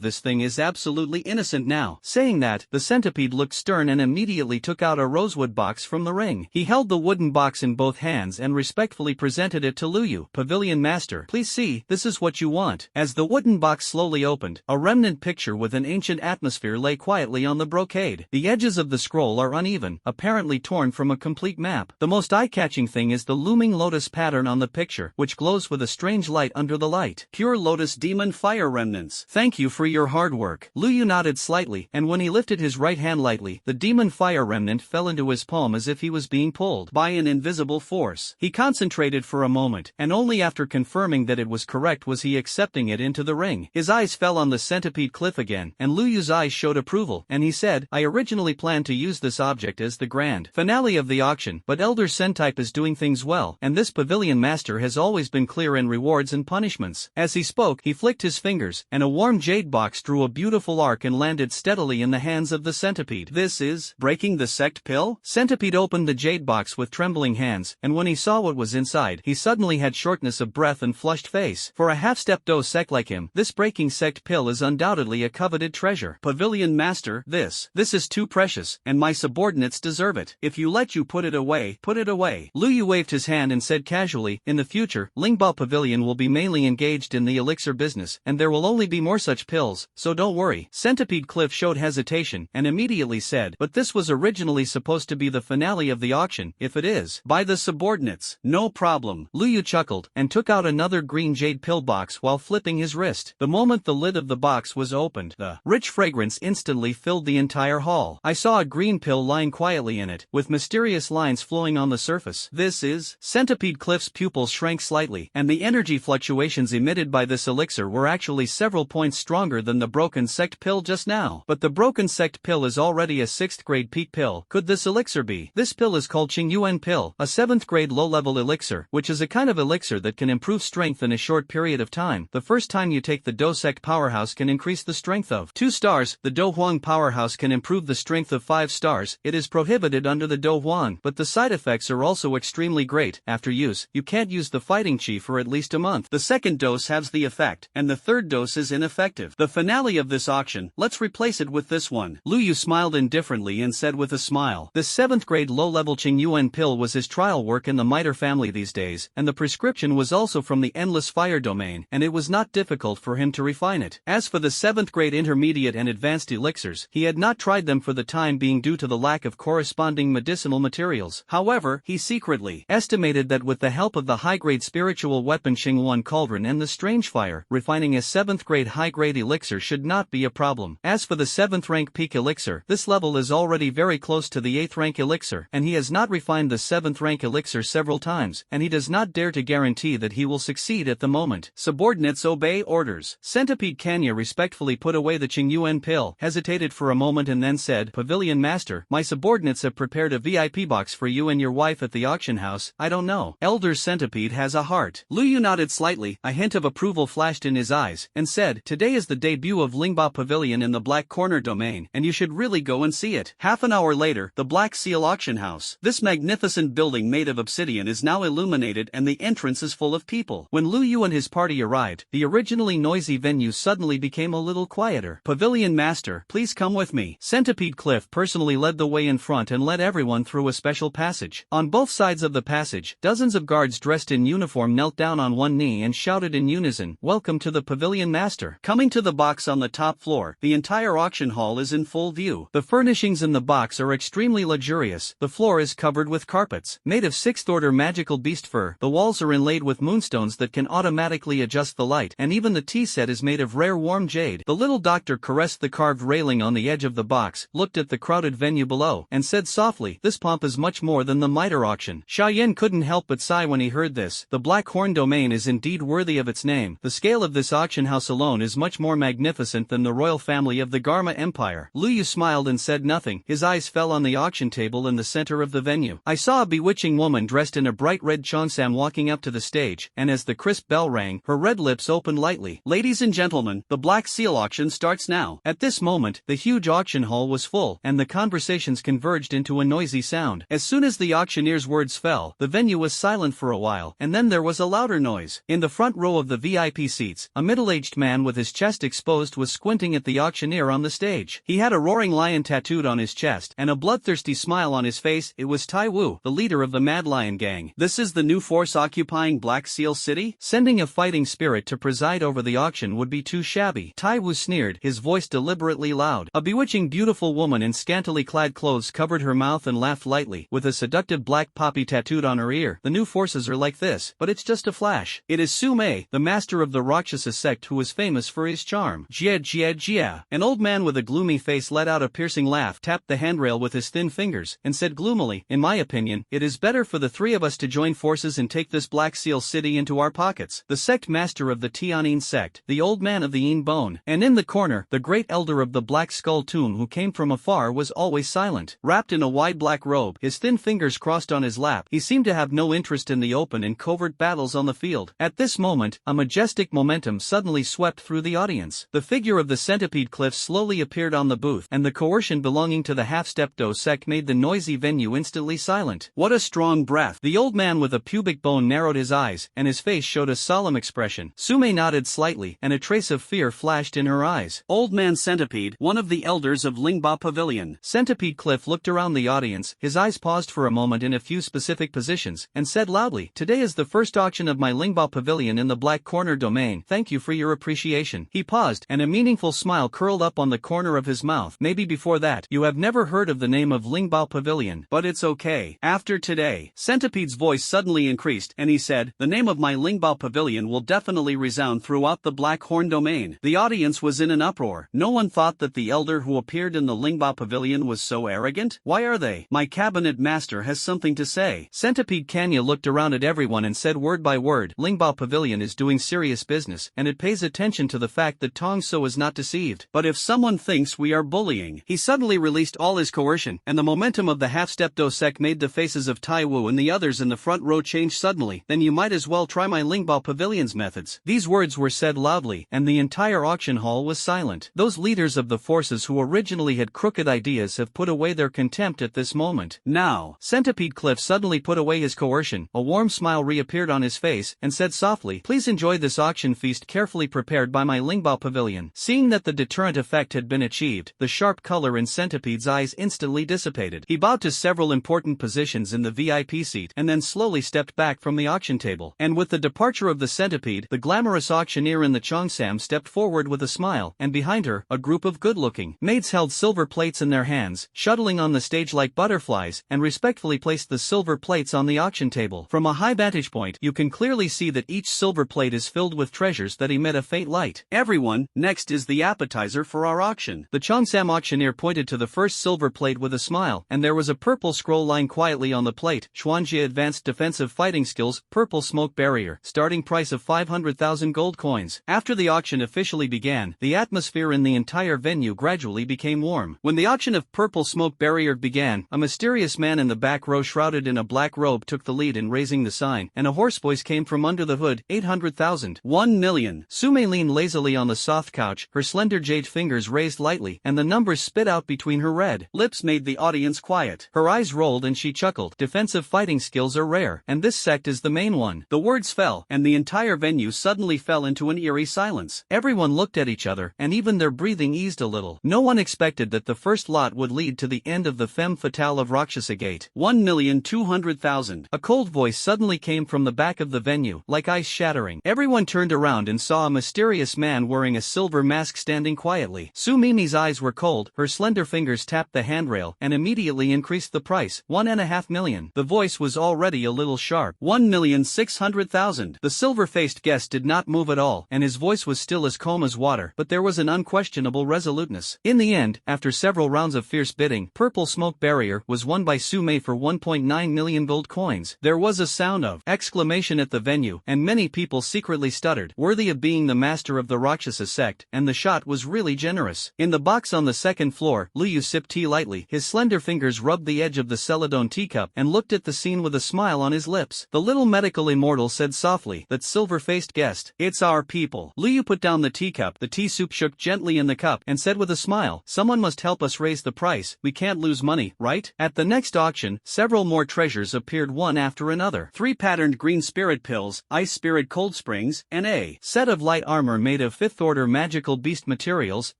this thing is absolutely innocent now. Saying that, the centipede looked stern and immediately took out a rosewood box from the ring. He held the wooden box in both hands and respectfully presented it to Liu. Pavilion Master, please see, this is what you want. As the wooden box slowly opened, a remnant picture with an ancient atmosphere lay quietly on the brocade. The edges of the scroll are uneven, apparently torn from a complete map. The most eye-catching thing is the looming lotus pattern on the picture, which glows with a strange light under the light. Pure lotus demon fire remnants. Thank you for your hard work. Liu nodded slightly, and when he lifted his right hand lightly, the demon fire remnant fell into his palm as if he was being pulled by an invisible force. He concentrated for a moment, and only after confirming that it was correct was he accepting it into the ring. His eyes fell on the Centipede Cliff again, and Liu's eyes showed approval, and he said, I originally planned to use this object as the grand finale of the auction, but Elder Sentype is doing things well, and this Pavilion Master has always been clear in rewards and punishments. As he spoke, he flicked his fingers, and a warm jade box drew a beautiful arc and landed steadily in the hands of the centipede. This is breaking the sect pill? Centipede opened the jade box with trembling hands, and when he saw what was inside, he suddenly had shortness of breath and flushed face. For a half-step sect like him, this breaking sect pill is undoubtedly a coveted treasure. Pavilion Master, this is too precious, and my subordinates deserve it. If you let you put it away, put it away. Liu waved his hand and said casually, in the future, Lingbao Pavilion will be mainly engaged in the elixir business, and there will only be more such pills, so don't worry. Centipede Cliff showed hesitation, and immediately said, but this was originally supposed to be the finale of the auction. If it is, by the subordinates, no problem. Liu chuckled, and took out another green jade pill box while flipping his wrist. The moment the lid of the box was opened, the rich fragrance instantly filled the entire hall. I saw a green pill lying quietly in it, with mysterious lines flowing on the surface. This is... Centipede Cliff's pupils shrank slightly, and the energy fluctuations emitted by this elixir were actually several points stronger than than the broken sect pill just now. But the broken sect pill is already a 6th grade peak pill. Could this elixir be? This pill is called Qingyuan pill, a 7th grade low-level elixir, which is a kind of elixir that can improve strength in a short period of time. The first time you take the Do sect powerhouse can increase the strength of 2 stars. The Do Huang powerhouse can improve the strength of 5 stars. It is prohibited under the Do Huang, but the side effects are also extremely great. After use, you can't use the fighting chi for at least a month. The second dose has the effect, and the third dose is ineffective. The finale of this auction, let's replace it with this one. Lu Yu smiled indifferently and said with a smile, this 7th grade low-level Qingyuan pill was his trial work in the miter family these days, and the prescription was also from the endless fire domain, and it was not difficult for him to refine it. As for the 7th grade intermediate and advanced elixirs, he had not tried them for the time being due to the lack of corresponding medicinal materials. However, he secretly estimated that with the help of the high-grade spiritual weapon Xinghuan Cauldron and the Strange Fire, refining a 7th grade high-grade elixir should not be a problem. As for the 7th rank peak elixir, this level is already very close to the 8th rank elixir, and he has not refined the 7th rank elixir several times, and he does not dare to guarantee that he will succeed at the moment. Subordinates obey orders. Centipede Kanya respectfully put away the Qingyuan pill, hesitated for a moment and then said, Pavilion Master, my subordinates have prepared a VIP box for you and your wife at the auction house. I don't know. Elder Centipede has a heart. Lu Yu nodded slightly, a hint of approval flashed in his eyes, and said, today is the debut of Lingba Pavilion in the Black Corner domain, and you should really go and see it. Half an hour later, the Black Seal auction house. This magnificent building made of obsidian is now illuminated and the entrance is full of people. When Lu Yu and his party arrived, the originally noisy venue suddenly became a little quieter. Pavilion Master, please come with me. Centipede Cliff personally led the way in front and led everyone through a special passage. On both sides of the passage, dozens of guards dressed in uniform knelt down on one knee and shouted in unison, Welcome to the Pavilion Master. Coming to the box on the top floor, the entire auction hall is in full view. The furnishings in the box are extremely luxurious. The floor is covered with carpets, made of 6th order magical beast fur. The walls are inlaid with moonstones that can automatically adjust the light, and even the tea set is made of rare warm jade. The little doctor caressed the carved railing on the edge of the box, looked at the crowded venue below, and said softly, this pomp is much more than the miter auction. Xiaoyan couldn't help but sigh when he heard this. The Black Horn domain is indeed worthy of its name. The scale of this auction house alone is much more magnificent than the royal family of the Garma Empire. Lu Yu smiled and said nothing. His eyes fell on the auction table in the center of the venue. I saw a bewitching woman dressed in a bright red cheongsam walking up to the stage, and as the crisp bell rang, her red lips opened lightly. Ladies and gentlemen, the Black Seal auction starts now. At this moment, the huge auction hall was full, and the conversations converged into a noisy sound. As soon as the auctioneer's words fell, the venue was silent for a while, and then there was a louder noise. In the front row of the VIP seats, a middle-aged man with his chest exposed was squinting at the auctioneer on the stage. He had a roaring lion tattooed on his chest, and a bloodthirsty smile on his face. It was Tai Wu, the leader of the Mad Lion Gang. This is the new force occupying Black Seal City? Sending a fighting spirit to preside over the auction would be too shabby. Tai Wu sneered, his voice deliberately loud. A bewitching beautiful woman in scantily clad clothes covered her mouth and laughed lightly, with a seductive black poppy tattooed on her ear. The new forces are like this, but it's just a flash. It is Su Mei, the master of the Rakshasa sect who is famous for his charm. Jia Jia Jia. An old man with a gloomy face let out a piercing laugh, tapped the handrail with his thin fingers, and said gloomily, in my opinion, it is better for the three of us to join forces and take this Black Seal City into our pockets. The sect master of the Tianyin sect, the old man of the Yin Bone, and in the corner, the great elder of the Black Skull Tomb who came from afar was always silent. Wrapped in a wide black robe, his thin fingers crossed on his lap, he seemed to have no interest in the open and covert battles on the field. At this moment, a majestic momentum suddenly swept through the audience. The figure of the Centipede Cliff slowly appeared on the booth, and the coercion belonging to the half-step Do sect made the noisy venue instantly silent. What a strong breath! The old man with a pubic bone narrowed his eyes, and his face showed a solemn expression. Sume nodded slightly, and a trace of fear flashed in her eyes. Old Man Centipede, one of the elders of Lingba Pavilion. Centipede Cliff looked around the audience, his eyes paused for a moment in a few specific positions, and said loudly, today is the first auction of my Lingba Pavilion in the Black Corner domain. Thank you for your appreciation. He paused, and a meaningful smile curled up on the corner of his mouth. Maybe before that, you have never heard of the name of Lingba Pavilion, but it's okay. After today, Centipede's voice suddenly increased, and he said, the name of my Lingba Pavilion will definitely resound throughout the Black Horn domain. The audience was in an uproar. No one thought that the elder who appeared in the Lingba Pavilion was so arrogant. Why are they? My cabinet master has something to say. Centipede Kanya looked around at everyone and said word by word, Lingba Pavilion is doing serious business, and it pays attention to the fact that tongs so as not deceived. But if someone thinks we are bullying. He suddenly released all his coercion, and the momentum of the half-step dosek made the faces of Tai Wu and the others in the front row change suddenly. Then you might as well try my Lingbao Pavilion's methods. These words were said loudly, and the entire auction hall was silent. Those leaders of the forces who originally had crooked ideas have put away their contempt at this moment. Now, Centipede Cliff suddenly put away his coercion, a warm smile reappeared on his face, and said softly, "Please enjoy this auction feast carefully prepared by my Lingbao Pavilion." Seeing that the deterrent effect had been achieved, the sharp color in Centipede's eyes instantly dissipated. He bowed to several important positions in the VIP seat and then slowly stepped back from the auction table. And with the departure of the Centipede, the glamorous auctioneer in the Cheongsam stepped forward with a smile, and behind her, a group of good-looking maids held silver plates in their hands, shuttling on the stage like butterflies, and respectfully placed the silver plates on the auction table. From a high vantage point, you can clearly see that each silver plate is filled with treasures that emit a faint light. "Everyone, next is the appetizer for our auction." The Cheongsam auctioneer pointed to the first silver plate with a smile, and there was a purple scroll lying quietly on the plate. Xuanjie Advanced Defensive Fighting Skills, Purple Smoke Barrier, starting price of 500,000 gold coins. After the auction officially began, the atmosphere in the entire venue gradually became warm. When the auction of Purple Smoke Barrier began, a mysterious man in the back row shrouded in a black robe took the lead in raising the sign, and a hoarse voice came from under the hood, 800,000. 1 million. Sume leaned lazily on the soft couch, her slender jade fingers raised lightly, and the numbers spit out between her red lips made the audience quiet. Her eyes rolled and she chuckled. Defensive fighting skills are rare, and this sect is the main one. The words fell, and the entire venue suddenly fell into an eerie silence. Everyone looked at each other, and even their breathing eased a little. No one expected that the first lot would lead to the end of the femme fatale of Rakshasa Gate. 1,200,000. A cold voice suddenly came from the back of the venue, like ice shattering. Everyone turned around and saw a mysterious man wearing a silver mask standing quietly. Su Mimi's eyes were cold, her slender fingers tapped the handrail, and immediately increased the price, 1.5 million. The voice was already a little sharp. 1,600,000. The silver-faced guest did not move at all, and his voice was still as calm as water, but there was an unquestionable resoluteness. In the end, after several rounds of fierce bidding, Purple Smoke Barrier was won by Su Mei for 1.9 million gold coins. There was a sound of exclamation at the venue, and many people secretly stuttered, worthy of being the master of the Rakshasa sect, and the shot was really generous. In the box on the second floor, Liu sipped tea lightly, his slender fingers rubbed the edge of the celadone teacup, and looked at the scene with a smile on his lips. The little medical immortal said softly, "That silver-faced guest, it's our people." Liu put down the teacup, the tea soup shook gently in the cup, and said with a smile, "Someone must help us raise the price, we can't lose money, right?" At the next auction, several more treasures appeared one after another. 3 patterned green spirit pills, ice spirit cold springs, and a set of light armor made of 5th order magical beast materials,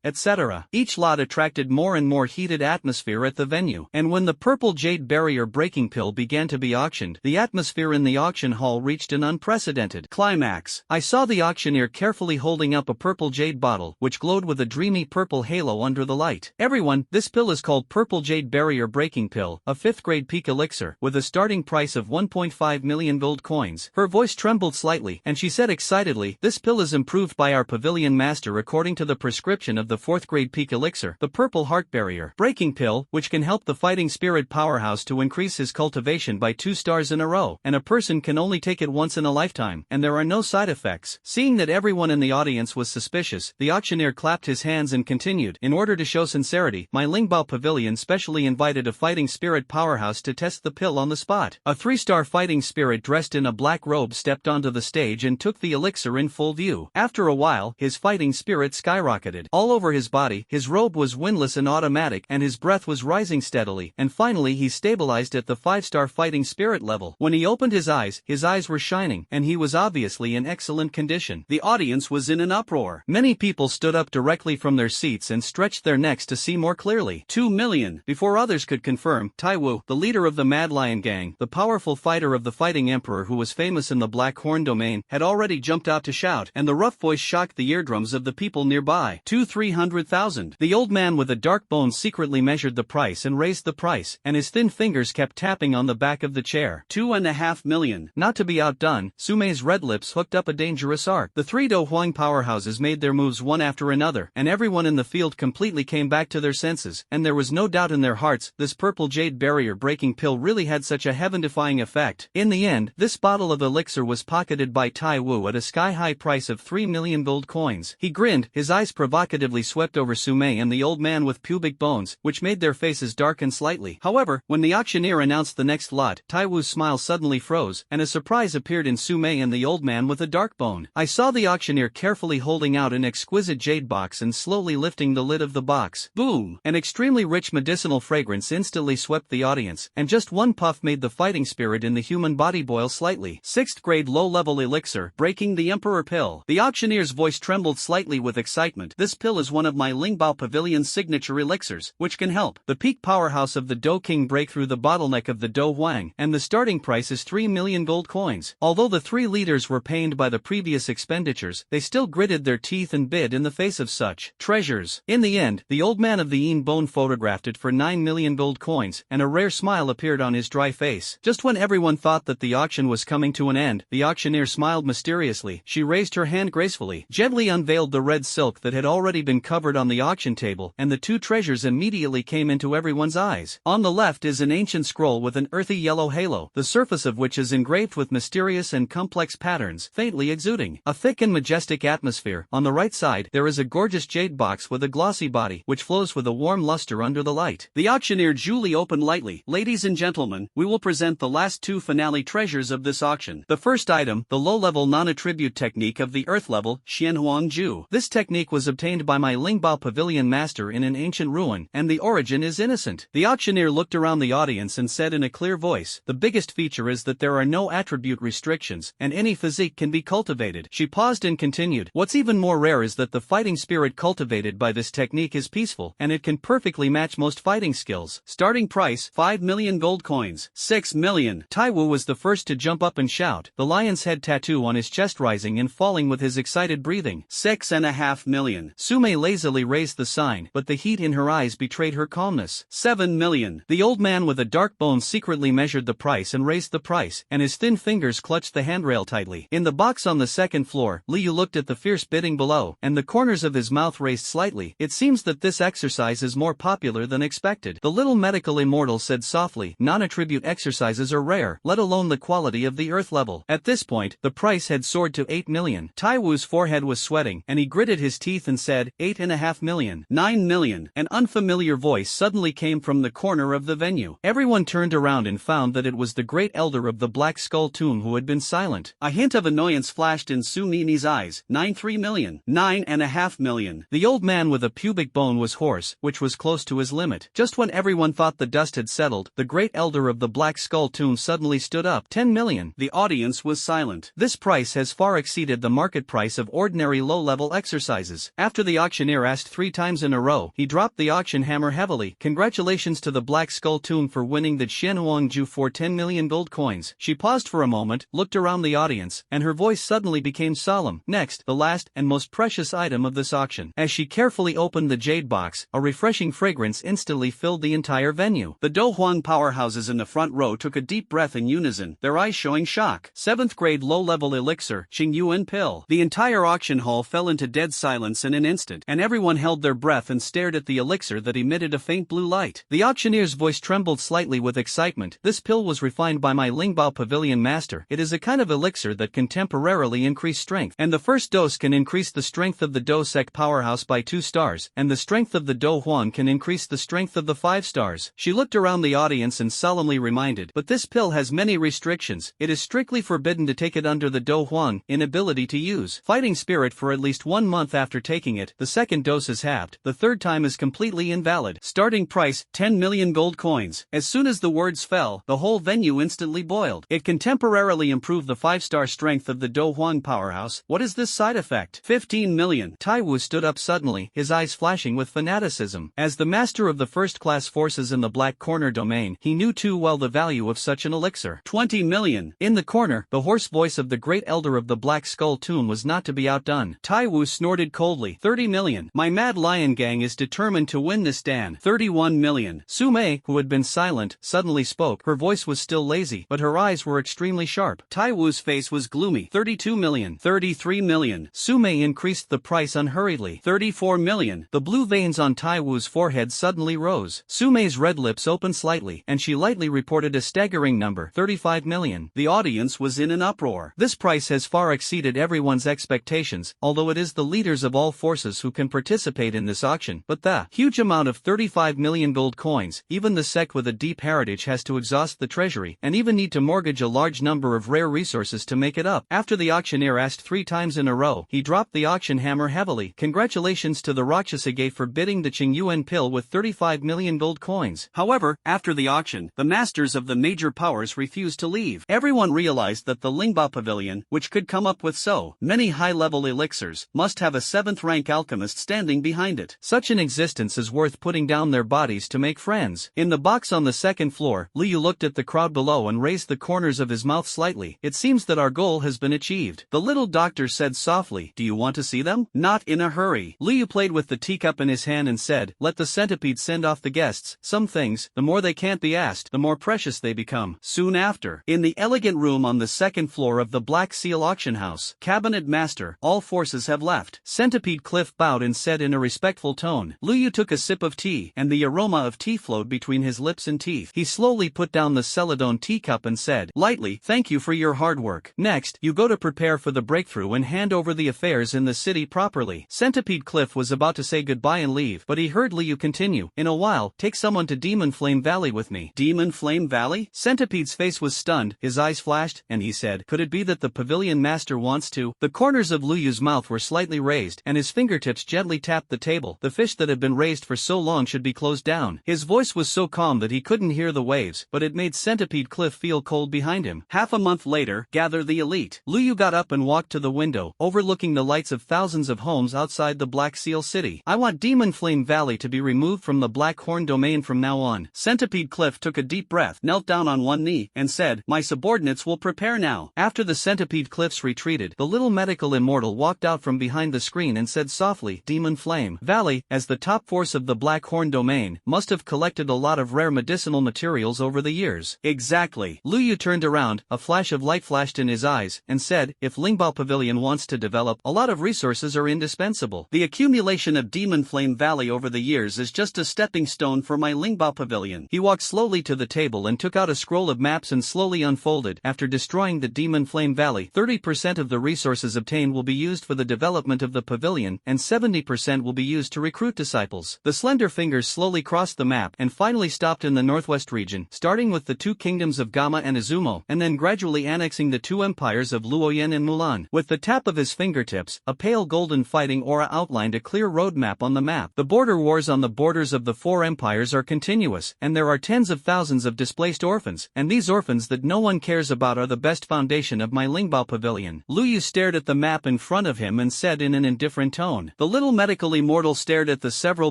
etc. Each lot attracted more and more heated atmosphere at the venue, and when the purple jade barrier breaking pill began to be auctioned, the atmosphere in the auction hall reached an unprecedented climax. I saw the auctioneer carefully holding up a purple jade bottle, which glowed with a dreamy purple halo under the light. "Everyone, this pill is called Purple Jade Barrier Breaking Pill, a 5th grade peak elixir, with a starting price of 1.5 million gold coins." Her voice trembled slightly, and she said excitedly, "This pill is improved by our pavilion master according to the prescription of the 4th grade peak elixir, the Purple Heart Barrier Breaking Pill, which can help the fighting spirit powerhouse to increase his cultivation by 2 stars in a row, and a person can only take it once in a lifetime, and there are no side effects." Seeing that everyone in the audience was suspicious, the auctioneer clapped his hands and continued, "In order to show sincerity, my Lingbao Pavilion specially invited a fighting spirit powerhouse to test the pill on the spot." A 3-star fighting spirit dressed in a black robe stepped onto the stage and took the elixir in full view. After a while, his fighting spirit skyrocketed. All over his body, his robe was windless and automatic, and his breath was rising steadily, and finally he stabilized at the 5-star fighting spirit level. When he opened his eyes were shining, and he was obviously in excellent condition. The audience was in an uproar. Many people stood up directly from their seats and stretched their necks to see more clearly. 2 million. Before others could confirm, Tai Wu, the leader of the Mad Lion Gang, the powerful fighter of the Fighting Emperor who was famous in the Black Horn domain, had already jumped out to shout, and the rough voice shocked the eardrums of the people nearby. 300,000. The old man with a dark bone secretly measured the price and raised the price, and his thin fingers kept tapping on the back of the chair. 2.5 million. Not to be outdone, Sumei's red lips hooked up a dangerous arc. The 3 Do Huang powerhouses made their moves one after another, and everyone in the field completely came back to their senses, and there was no doubt in their hearts, this purple jade barrier breaking pill really had such a heaven-defying effect. In the end, this bottle of elixir was pocketed by Tai Wu at a sky-high price of 3 million gold coins. He grinned, his eyes provocatively swept over Sumei and the old man with pubic bones, which made their faces darken slightly. However, when the auctioneer announced the next lot, Taiwu's smile suddenly froze, and a surprise appeared in Sumei and the old man with a dark bone. I saw the auctioneer carefully holding out an exquisite jade box and slowly lifting the lid of the box. Boom! An extremely rich medicinal fragrance instantly swept the audience, and just one puff made the fighting spirit in the human body boil slightly. 6th grade low-level elixir, breaking the emperor pill. The auctioneer's voice trembled slightly with excitement. This pill is one of my Lingbao Pavilion's signature elixirs, which can help the peak powerhouse of the Do King break through the bottleneck of the Do Huang, and the starting price is 3 million gold coins. Although the three leaders were pained by the previous expenditures, they still gritted their teeth and bid in the face of such treasures. In the end, the old man of the Yin Bone photographed it for 9 million gold coins, and a rare smile appeared on his dry face. Just when everyone thought that the auction was coming to an end, the auctioneer smiled mysteriously. She raised her hand gracefully, gently unveiled the red silk that had already been covered on the auction table, and the two treasures immediately came into everyone's eyes. On the left is an ancient scroll with an earthy yellow halo, the surface of which is engraved with mysterious and complex patterns, faintly exuding a thick and majestic atmosphere. On the right side, there is a gorgeous jade box with a glossy body, which flows with a warm luster under the light. The auctioneer duly opened lightly. Ladies and gentlemen, we will present the last two finale treasures of this auction. The first item, the low-level non-attribute technique of the earth level, Xianhuang Ju. This technique was obtained by my Lingbao Pavilion master in an ancient ruin, and the origin is innocent. The auctioneer looked around the audience and said in a clear voice, the biggest feature is that there are no attribute restrictions, and any physique can be cultivated. She paused and continued, what's even more rare is that the fighting spirit cultivated by this technique is peaceful, and it can perfectly match most fighting skills. Starting price, 5 million gold coins. 6 million. Taiwu was the first to jump up and shout, the lion's head tattoo on his chest rising and falling with his excited breathing. 6.5 million. Sumei lazily raised the sign, but the heat in her eyes betrayed her calmness. 7 million. The old man with a dark bone secretly measured the price and raised the price, and his thin fingers clutched the handrail tightly. In the box on the second floor, Liu looked at the fierce bidding below, and the corners of his mouth raised slightly. It seems that this exercise is more popular than expected. The little medical immortal said softly, non-attribute exercises are rare, let alone the quality of the earth level. At this point, the price had soared to 8 million. Taiwu's forehead was sweating, and he gritted his teeth and said, 8.5 million. 9 million. An unfamiliar voice suddenly came from the corner of the venue. Everyone turned around and found that it was the great elder of the Black Skull Tomb who had been silent. A hint of annoyance flashed in Su Nini's eyes. 9.3 million. 9.5 million. The old man with a pubic bone was hoarse, which was close to his limit. Just when everyone thought the dust had settled, the great elder of the Black Skull Tomb suddenly stood up. 10 million. The audience was silent. This price has far exceeded the market price of ordinary low-level exercises. After the auctioneer asked 3 times in a row, he dropped the auction hammer heavily. Congratulations to the Black Skull Tomb for winning the Xianhuang Ju for 10 million gold coins. She paused for a moment, looked around the audience, and her voice suddenly became solemn. Next, the last and most precious item of this auction. As she carefully opened the jade box, a refreshing fragrance instantly filled the entire venue. The Do Huang powerhouses in the front row took a deep breath in unison, their eyes showing shock. 7th grade low-level elixir, Qingyuan pill. The entire auction hall fell into dead silence in an instant, and everyone held their breath and stared at the elixir that emitted a faint blue light. The auctioneer's voice trembled slightly with excitement. This pill was refined by my Lingbao Pavilion master. It is a kind of elixir that can temporarily increase strength, and the first dose can increase the strength of the Do Sec powerhouse by 2 stars, and the strength of the Do Huan can increase the strength of the 5 stars. She looked around the audience and solemnly reminded, but this pill has many restrictions. It is strictly forbidden to take it under the Do Huang inability to use fighting spirit for at least 1 month after taking it. The second dose is halved. The third time is completely invalid. Starting price, 10 million gold coins. As soon as the words fell, the whole venue instantly boiled. It can temporarily improve the 5-star strength of the Do Huang powerhouse. What is this side effect? 15 million. Taiwu stood up suddenly, his eyes flashing with fanaticism. As the master of the first-class forces in the Black Corner domain, he knew too well the value of such an elixir. 20 million. In the corner, the hoarse voice of the great elder of the Black Skull Tomb was not to be outdone. Taiwu snorted coldly. 30 million. My Mad Lion Gang is determined to win this Dan. 31 million. Sumei, who had been silent, suddenly spoke. Her voice was still lazy, but her eyes were extremely sharp. Taiwu's face was gloomy. 32 million. 33 million. Sumei increased the price unhurriedly. 34 million. The blue veins on Taiwu's forehead suddenly rose. Sumei's red lips opened slightly, and she lightly reported a staggering number. 35 million. The audience was in an uproar. This price has far exceeded everyone's expectations, although although it is the leaders of all forces who can participate in this auction. But the huge amount of 35 million gold coins, even the sect with a deep heritage has to exhaust the treasury, and even need to mortgage a large number of rare resources to make it up. After the auctioneer asked 3 times in a row, he dropped the auction hammer heavily. Congratulations to the Rakshasage for bidding the Qingyuan pill with 35 million gold coins. However, after the auction, the masters of the major powers refused to leave. Everyone realized that the Lingba Pavilion, which could come up with so many high-level elixirs, must have a 7th-rank alchemist standing behind it. Such an existence is worth putting down their bodies to make friends. In the box on the 2nd floor, Liu looked at the crowd below and raised the corners of his mouth slightly. It seems that our goal has been achieved. The little doctor said softly, "Do you want to see them?" "Not in a hurry." Liu played with the teacup in his hand and said, "Let the centipede send off the guests. Some things, the more they can't be asked, the more precious they become." Soon after, in the elegant room on the 2nd floor of the Black Seal auction house, Cabinet Master, all forces have left. Centipede Cliff bowed and said in a respectful tone. Liu took a sip of tea, and the aroma of tea flowed between his lips and teeth. He slowly put down the celadone teacup and said, lightly, "Thank you for your hard work. Next, you go to prepare for the breakthrough and hand over the affairs in the city properly." Centipede Cliff was about to say goodbye and leave, but he heard Liu continue, "In a while, take someone to Demon Flame Valley with me." Demon Flame Valley? Centipede's face was stunned, his eyes flashed, and he said, "Could it be that the pavilion master wants to?" The corners of Liu's mouth were slightly raised, and his fingertips gently tapped the table. The fish that had been raised for so long should be closed down. His voice was so calm that he couldn't hear the waves, but it made Centipede Cliff feel cold behind him. Half a month later, gather the elite. Liu got up and walked to the window, overlooking the lights of thousands of homes outside the Black Seal City. "I want Demon Flame Valley to be removed from the Black Horn domain from now on." Centipede Cliff took a deep breath, knelt down on one knee, and said, "My subordinates will prepare now." After the Centipede Cliffs retreated, the little medical immortal walked out from behind the screen and said softly, "Demon Flame Valley, as the top force of the Black Horn domain, must have collected a lot of rare medicinal materials over the years." Exactly. Liu turned around, a flash of light flashed in his eyes, and said, "If Lingbao Pavilion wants to develop, a lot of resources are indispensable. The accumulation of Demon Flame Valley over the years is just a stepping stone for my Lingbao Pavilion." He walked slowly to the table and took out a scroll of maps and slowly unfolded. After destroying the Demon Flame Valley, 30% of the resources obtained will be used for the development of the pavilion, and 70% will be used to recruit disciples. The slender fingers slowly crossed the map and finally stopped in the northwest region, starting with the 2 kingdoms of Gama and Izumo, and then gradually annexing the 2 empires of Luoyan and Mulan. With the tap of his fingertips, a pale golden fighting aura outlined a clear roadmap on the map. The border wars on the borders of the 4 empires are continuous, and there are tens of thousands of displaced orphans, and these orphans that no one cares about are the best foundation of my Lingbao Pavilion. Liu stared at the map in front of him and said in an indifferent tone. The little medical immortal stared at the several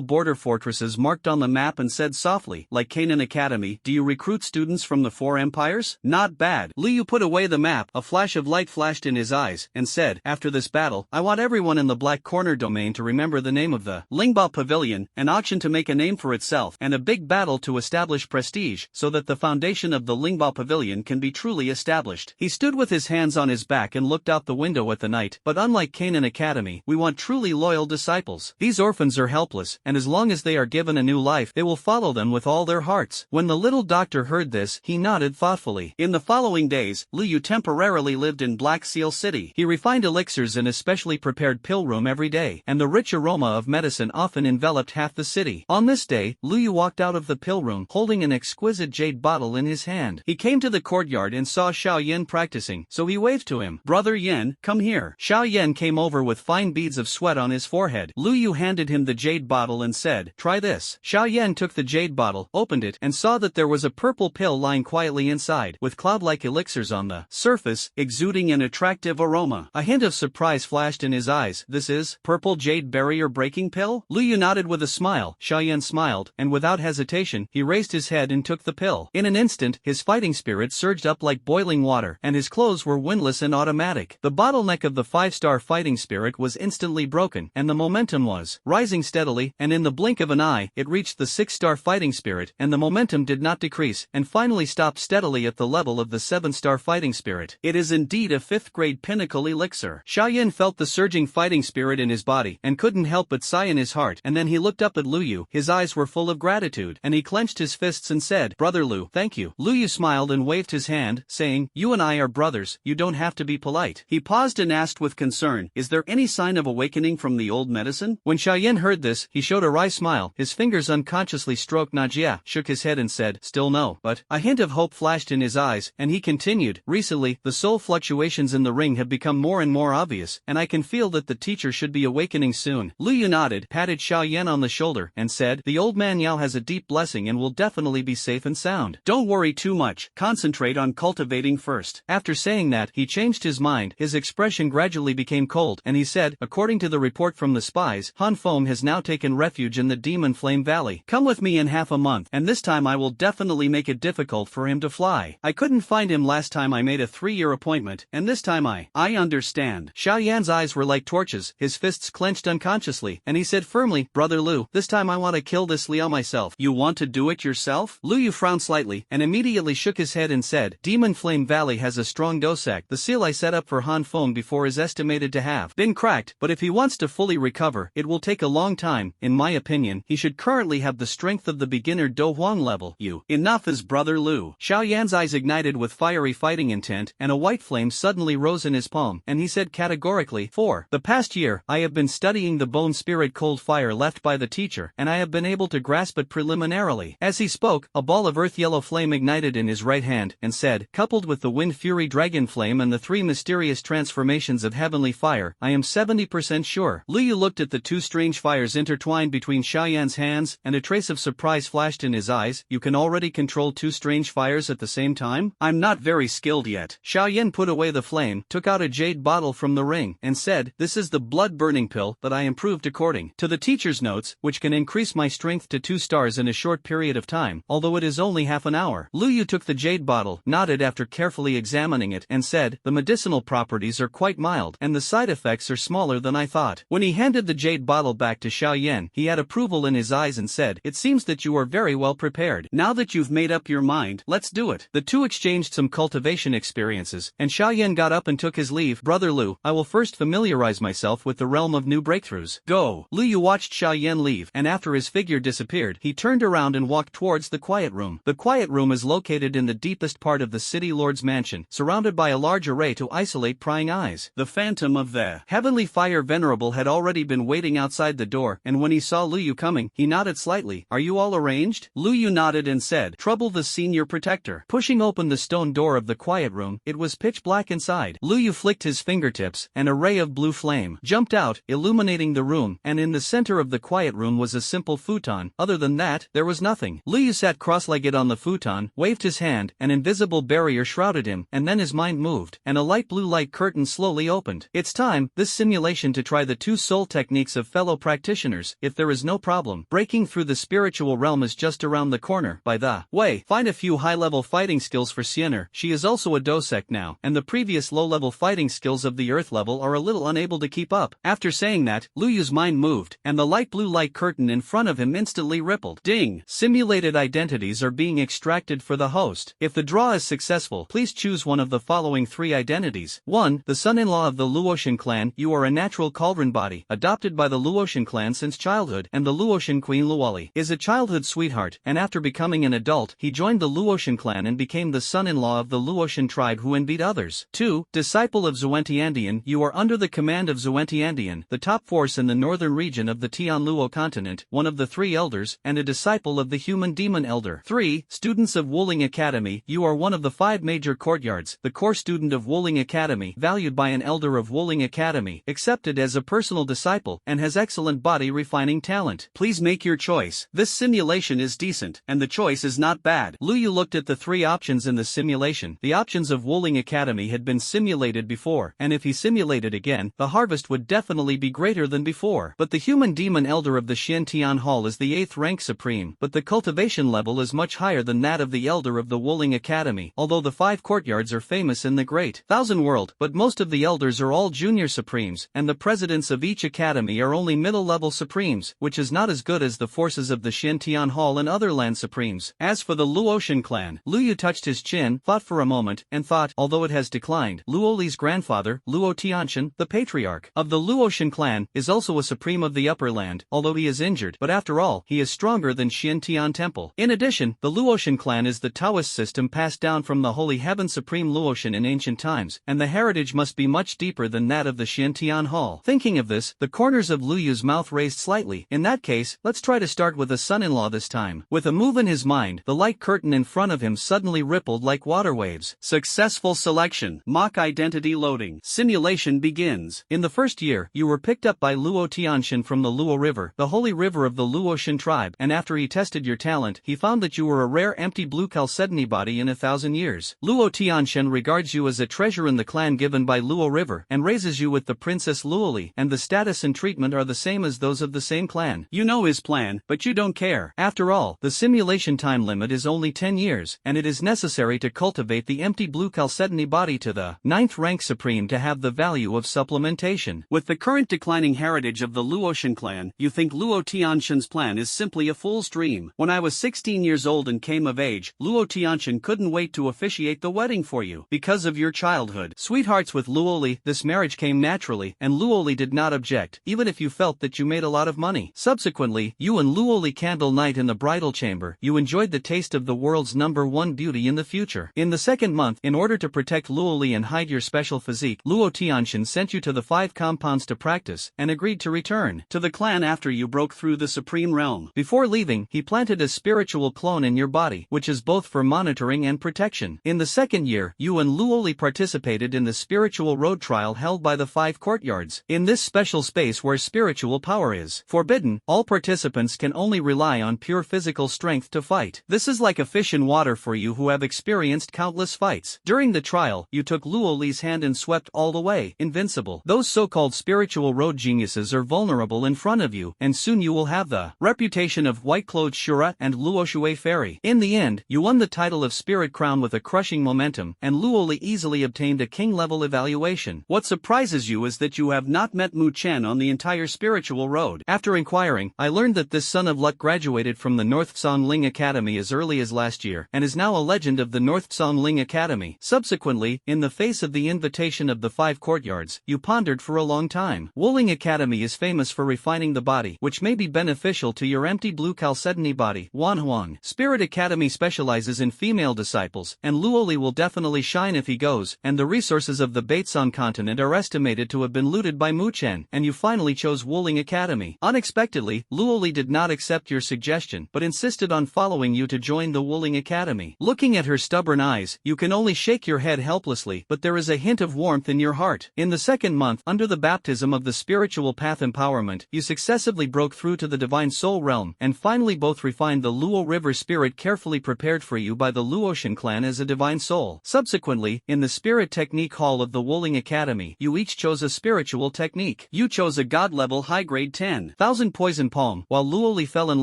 border fortresses marked on the map and said softly, "Like Canaan Academy, do you recruit students from the 4 empires? Not bad." Liu put away the map, a flash of light flashed in his eyes, and said, "After this battle, I want everyone in the Black Corner domain to remember the name of the Lingbao Pavilion, an auction to make a name for itself, and a big battle to establish prestige, so that the foundation of the Lingbao Pavilion can be truly established." He stood with his hands on his back and looked out the window at the night. "But unlike Canaan Academy, we want truly loyal disciples. These orphans are helpless, and as long as they are given a new life, they will follow them with all their hearts." When the little doctor heard this, he nodded thoughtfully. In the following days, Liu temporarily lived in Black Seal City. He refined elixirs in a specially prepared pill room every day, and the rich aroma of medicine often enveloped half the city. On this day, Liu walked out of the pill room, holding an exquisite jade bottle in his hand. He came to the courtyard and saw Xiao Yen practicing, so he waved to him. "Brother Yen, come here." Xiao Yen came over with fine beads of sweat on his forehead. Liu handed him the jade bottle and said, "Try this." Xiao Yen took the jade bottle, opened it, and saw that there was a purple pill lying quietly inside, with cloud-like elixirs on the surface, exuding an attractive aroma. A hint of surprise flashed in his eyes. "This is purple jade barrier-breaking pill?" Liu nodded with a smile. Xiao Yen smiled, and without hesitation, he raised his head and took the pill. In an instant, his fighting spirit surged up like boiling water, and his clothes were windless and automatic. The bottleneck of the 5-star fighting spirit was instantly broken, and the momentum was rising steadily, and in the blink of an eye, it reached the 6-star fighting spirit, and the momentum did not decrease, and finally stopped steadily at the level of the 7-star fighting spirit. It is indeed a 5th-grade pinnacle elixir. Xiao Yen felt the surging fighting spirit in his body, and couldn't help but sigh in his heart, and then he looked up at Liu. His eyes were full of gratitude, and he clenched his fists and said, "Brother Liu, thank you." Liu smiled and waved his hand, saying, "You and I are brothers, you don't have to be polite." He paused and asked with concern, Is there any sign of awakening from the old medicine? When Xiaoyan heard this, he showed a wry smile, his fingers unconsciously stroked Najia, shook his head and said, still no, but a hint of hope flashed in his eyes, and he continued, recently, the soul fluctuations in the ring have become more and more obvious, and I can feel that the teacher should be awakening soon. Lu Yu nodded, patted Xiaoyan on the shoulder, and said, the old man Yao has a deep blessing and will definitely be safe and sound. Don't worry too much, concentrate on cultivating first. After saying that, he changed his mind, his expression gradually became cold, and he said, according to the report from the spies, Han Feng has now taken refuge in the Demon Flame Valley. Come with me in half a month, and this time I will definitely make it difficult for him to fly. I couldn't find him last time I made a 3-year appointment, and this time I understand. Xiaoyan's eyes were like torches, his fists clenched unconsciously, and he said firmly, Brother Lu, this time I want to kill this Liao myself. You want to do it yourself? Lu Yu frowned slightly, and immediately shook his head and said, Demon Flame Valley has a strong dosec. The seal I set up for Han Feng before is estimated to have been cracked, but if he wants to fully recover, it will take a long time. In my opinion, he should currently have the strength of the beginner Do Huang level. Enough is Brother Lu. Xiaoyan's eyes ignited with fiery fighting intent, and a white flame suddenly rose in his palm, and he said categorically, for the past year, I have been studying the bone spirit cold fire left by the teacher, and I have been able to grasp it preliminarily. As he spoke, a ball of earth yellow flame ignited in his right hand, and said, coupled with the wind fury dragon flame and the 3 mysterious transformations of heavenly fire, I am 70% sure. Lu Yu looked at the 2 strange fires intertwined between Xiaoyan's hands, and a trace of surprise flashed in his eyes. You can already control 2 strange fires at the same time? I'm not very skilled yet. Xiaoyan put away the flame, took out a jade bottle from the ring, and said, this is the blood-burning pill that I improved according to the teacher's notes, which can increase my strength to 2 stars in a short period of time, although it is only half an hour. Lu Yu took the jade bottle, nodded after carefully examining it, and said, the medicinal properties are quite mild, and the side effects are smaller than I thought. When he handed the jade bottle back to Xiaoyan, he had approval in his eyes and said, it seems that you are very well prepared. Now that you've made up your mind, let's do it. The two exchanged some cultivation experiences, and Xiaoyan got up and took his leave. Brother Lu, I will first familiarize myself with the realm of new breakthroughs. Go. Lu Yu watched Xiaoyan leave, and after his figure disappeared, he turned around and walked towards the quiet room. The quiet room is located in the deepest part of the city lord's mansion, surrounded by a large array to isolate prying eyes. The phantom of the heavenly fire venerable had already been waiting outside the door, and when he saw Lu Yu coming, he nodded slightly. Are you all arranged? Lu Yu nodded and said, trouble the senior protector. Pushing open the stone door of the quiet room, it was pitch black inside. Lu Yu flicked his fingertips, and a ray of blue flame jumped out, illuminating the room, and in the center of the quiet room was a simple futon. Other than that, there was nothing. Lu Yu sat cross-legged on the futon, waved his hand, an invisible barrier shrouded him, and then his mind moved, and a light blue light curtain slowly opened. It's time, this simulation, to try the 2 soul techniques of fellow practitioners. If there is no problem, breaking through the spiritual realm is just around the corner. By the way, find a few high-level fighting skills for Siener. She is also a dosec now, and the previous low-level fighting skills of the earth level are a little unable to keep up. After saying that, Lu Yu's mind moved, and the light blue light curtain in front of him instantly rippled. Ding! Simulated identities are being extracted for the host. If the draw is successful, please choose one of the following 3 identities. 1. The son-in-law of the Luotian clan. You are a natural cauldron body, adopted by the Luotian clan since childhood, and the Luotian queen Luoli is a childhood sweetheart, and after becoming an adult, he joined the Luotian clan and became the son-in-law of the Luotian tribe who beat others. 2. Disciple of Xuantiandian. You are under the command of Xuantiandian, the top force in the northern region of the Tianluo continent, one of the 3 elders, and a disciple of the human demon elder. 3. Students of Wuling Academy. You are one of the 5 major courtyards, the core student of Wuling Academy, valued by an elder of Wuling Academy, accepted as a personal disciple, and has excellent body refining talent. Please make your choice. This simulation is decent, and the choice is not bad. Lu Yu looked at the 3 options in the simulation. The options of Wuling Academy had been simulated before, and if he simulated again, the harvest would definitely be greater than before. But the human demon elder of the Xiantian Hall is the 8th rank supreme, but the cultivation level is much higher than that of the elder of the Wuling Academy, although the 5 courtyards are famous in the Great Thousand World, but most of the elders are all junior supremes, and the presidents of each academy are only middle-level supremes, which is not as good as the forces of the Xiantian Hall and other land supremes. As for the Luotian clan, Lu Yu touched his chin, thought for a moment, and thought, although it has declined, Luoli's grandfather, Luo Tianxian, the patriarch of the Luotian clan, is also a supreme of the upper land, although he is injured, but after all, he is stronger than Xiantian Temple. In addition, the Luotian clan is the Taoist system passed down from the Holy Heaven Supreme Luotian in ancient times, and the heritage must be much deeper than that that of the Xintian Hall. Thinking of this, the corners of Lu Yu's mouth raised slightly. In that case, let's try to start with a son-in-law this time. With a move in his mind, the light curtain in front of him suddenly rippled like water waves. Successful selection. Mock identity loading. Simulation begins. In the first year, you were picked up by Luo Tianshan from the Luo River, the holy river of the Luoshan tribe, and after he tested your talent, he found that you were a rare empty blue chalcedony body in 1,000 years. Luo Tianshan regards you as a treasure in the clan given by Luo River, and raises you with the Princess Luoli, and the status and treatment are the same as those of the same clan. You know his plan, but you don't care. After all, the simulation time limit is only 10 years, and it is necessary to cultivate the empty blue chalcedony body to the 9th rank supreme to have the value of supplementation. With the current declining heritage of the Luoshan clan, you think Luo Tianshan's plan is simply a fool's dream. When I was 16 years old and came of age, Luo Tianshan couldn't wait to officiate the wedding for you. Because of your childhood sweethearts with Luoli, this marriage came naturally, and Luoli did not object, even if you felt that you made a lot of money. Subsequently, you and Luoli candle night in the bridal chamber, you enjoyed the taste of the world's #1 beauty in the future. In the second month, in order to protect Luoli and hide your special physique, Luo Tianshan sent you to the 5 compounds to practice, and agreed to return to the clan after you broke through the supreme realm. Before leaving, he planted a spiritual clone in your body, which is both for monitoring and protection. In the second year, you and Luoli participated in the spiritual road trial held by the 5 courtyards. In this special space where spiritual power is forbidden, all participants can only rely on pure physical strength to fight. This is like a fish in water for you who have experienced countless fights. During the trial, you took Luoli's hand and swept all the way, invincible. Those so-called spiritual road geniuses are vulnerable in front of you, and soon you will have the reputation of white-clothed Shura and Luoshui Fairy. In the end, you won the title of Spirit Crown with a crushing momentum, and Luoli easily obtained a king-level evaluation. What surprises you is that you have not met Mu Chen on the entire spiritual road. After inquiring, I learned that this son of luck graduated from the North Song Ling Academy as early as last year, and is now a legend of the North Song Ling Academy. Subsequently, in the face of the invitation of the 5 courtyards, you pondered for a long time. Wuling Academy is famous for refining the body, which may be beneficial to your empty blue chalcedony body. Wanhuang. Spirit Academy specializes in female disciples, and Luoli will definitely shine if he goes, and the resources of the Baitsong continent are estimated to have been looted by Mu Chen, and you finally chose Wuling Academy. Unexpectedly, Luoli did not accept your suggestion, but insisted on following you to join the Wuling Academy. Looking at her stubborn eyes, you can only shake your head helplessly, but there is a hint of warmth in your heart. In the second month, under the baptism of the spiritual path empowerment, you successively broke through to the divine soul realm, and finally both refined the Luo River spirit carefully prepared for you by the Luoshan clan as a divine soul. Subsequently, in the spirit technique hall of the Wuling Academy, you each chose a spiritual technique. You chose a god-level high-grade 10,000 poison palm, while Luoli fell in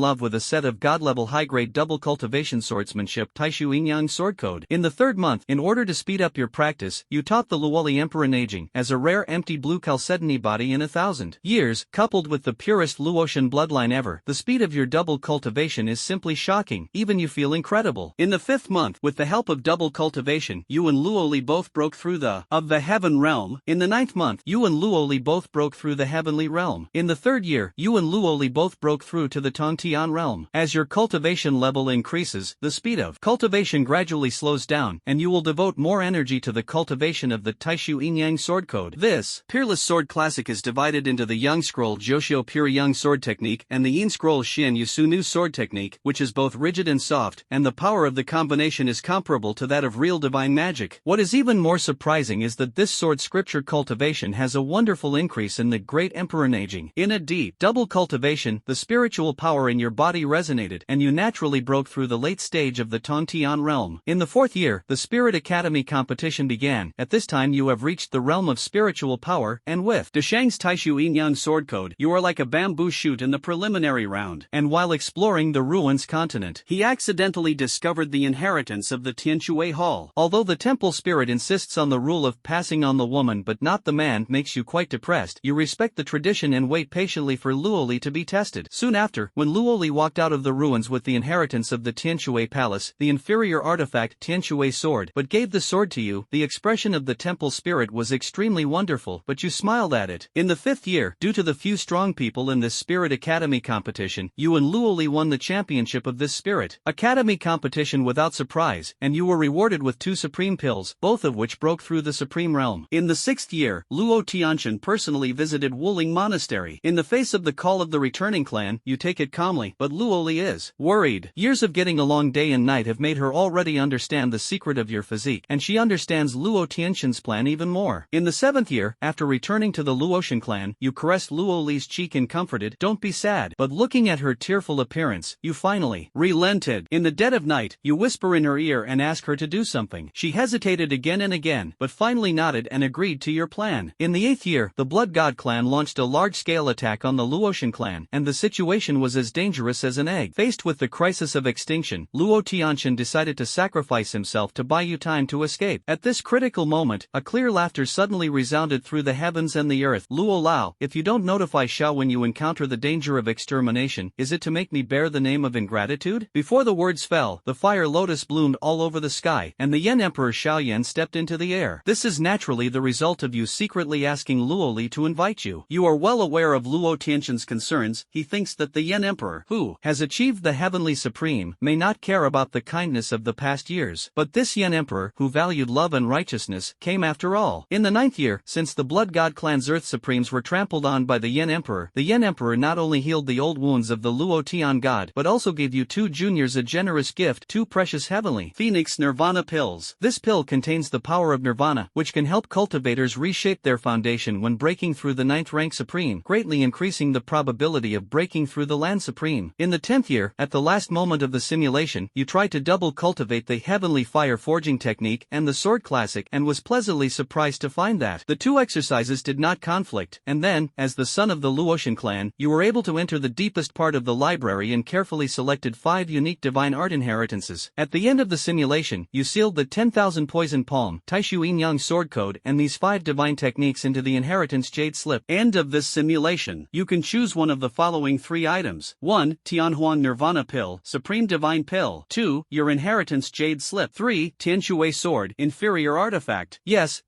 love with a set of god-level high-grade double cultivation swordsmanship Taishu Inyang sword code. In the third month, in order to speed up your practice, you taught the Luoli Emperor Aging as a rare empty blue chalcedony body in 1,000 years, coupled with the purest Luoshan bloodline ever. The speed of your double cultivation is simply shocking, even you feel incredible. In the 5th month, with the help of double cultivation, you and Luoli both broke through the heaven realm. In the 9th month, you and Luoli both broke through the heavenly realm. In the 3rd year, you and Luoli both broke through to the Tongtian realm. As your cultivation level increases, the speed of cultivation gradually slows down, and you will devote more energy to the cultivation of the Taishu Inyang sword code. This Peerless Sword Classic is divided into the Young Scroll Joshio Pure Young Sword Technique and the Yin Scroll Shin Yusunu Sword Technique, which is both rigid and soft, and the power of the combination is comparable to that of real divine magic. What is even more surprising is that this sword scripture cultivation has a wonderful increase in the great Emperor Aging. In a deep double cultivation, the spiritual power in your body resonated, and you naturally broke through the late stage of the Tongtian realm. In the 4th year, the Spirit Academy competition began. At this time you have reached the realm of spiritual power, and with Deshang's Taishu Inyang sword code, you are like a bamboo shoot in the preliminary round. And while exploring the ruins continent, he accidentally discovered the inheritance of the Tianshui Hall. Although the temple spirit insists on the rule of passing on the woman but not the man makes you quite depressed, you respect the tradition and wait patiently for Luoli to be tested. Soon after, when Luoli walked out of the ruins with the inheritance of the Tianshui palace, the inferior artifact Tianshui sword, but gave the sword to you, the expression of the temple spirit was extremely wonderful, but you smiled at it. In the 5th year, due to the few strong people in this Spirit Academy competition, you and Luoli won the championship of this Spirit Academy competition without surprise, and you were rewarded with 2 supreme pills, both of which broke through the supreme realm. In the 6th year, year, Luo Tianqian personally visited Wuling Monastery. In the face of the call of the returning clan, you take it calmly, but Luo Li is worried. Years of getting along day and night have made her already understand the secret of your physique, and she understands Luo Tianqian's plan even more. In the 7th year, after returning to the Luotian clan, you caressed Luo Li's cheek and comforted, "Don't be sad." But looking at her tearful appearance, you finally relented. In the dead of night, you whisper in her ear and ask her to do something. She hesitated again and again, but finally nodded and agreed to your plan. In the 8th year, the Blood God clan launched a large-scale attack on the Luotian clan, and the situation was as dangerous as an egg. Faced with the crisis of extinction, Luo Tianqian decided to sacrifice himself to buy you time to escape. At this critical moment, a clear laughter suddenly resounded through the heavens and the earth. "Luo Lao, if you don't notify Xiao when you encounter the danger of extermination, is it to make me bear the name of ingratitude?" Before the words fell, the fire lotus bloomed all over the sky, and the Yan Emperor Xiaoyan stepped into the air. This is naturally the result of you secretly asking Luo Li to invite you. You are well aware of Luo Tianqian's concerns. He thinks that the Yan Emperor, who has achieved the Heavenly Supreme, may not care about the kindness of the past years. But this Yan Emperor, who valued love and righteousness, came after all. In the 9th year, since the Blood God clan's Earth Supremes were trampled on by the Yan Emperor not only healed the old wounds of the Luo Tian God, but also gave you 2 juniors a generous gift, 2 precious Heavenly Phoenix Nirvana pills. This pill contains the power of Nirvana, which can help cultivators reshape their foundation when breaking through the 9th rank Supreme, greatly increasing the probability of breaking through the Land Supreme. In the 10th year, at the last moment of the simulation, you tried to double cultivate the Heavenly Fire Forging technique and the Sword Classic and was pleasantly surprised to find that the 2 exercises did not conflict, and then, as the son of the Luotian clan, you were able to enter the deepest part of the library and carefully selected 5 unique divine art inheritances. At the end of the simulation, you sealed the 10,000 Poison Palm, Taishu Yin Yang Sword Code and these 5 divine techniques into the inheritance Jade Slip. End of this simulation. You can choose one of the following 3 items. 1. Tianhuan Nirvana Pill, Supreme Divine Pill. 2. Your inheritance Jade Slip. 3. Tianshui Sword, Inferior Artifact. Yes,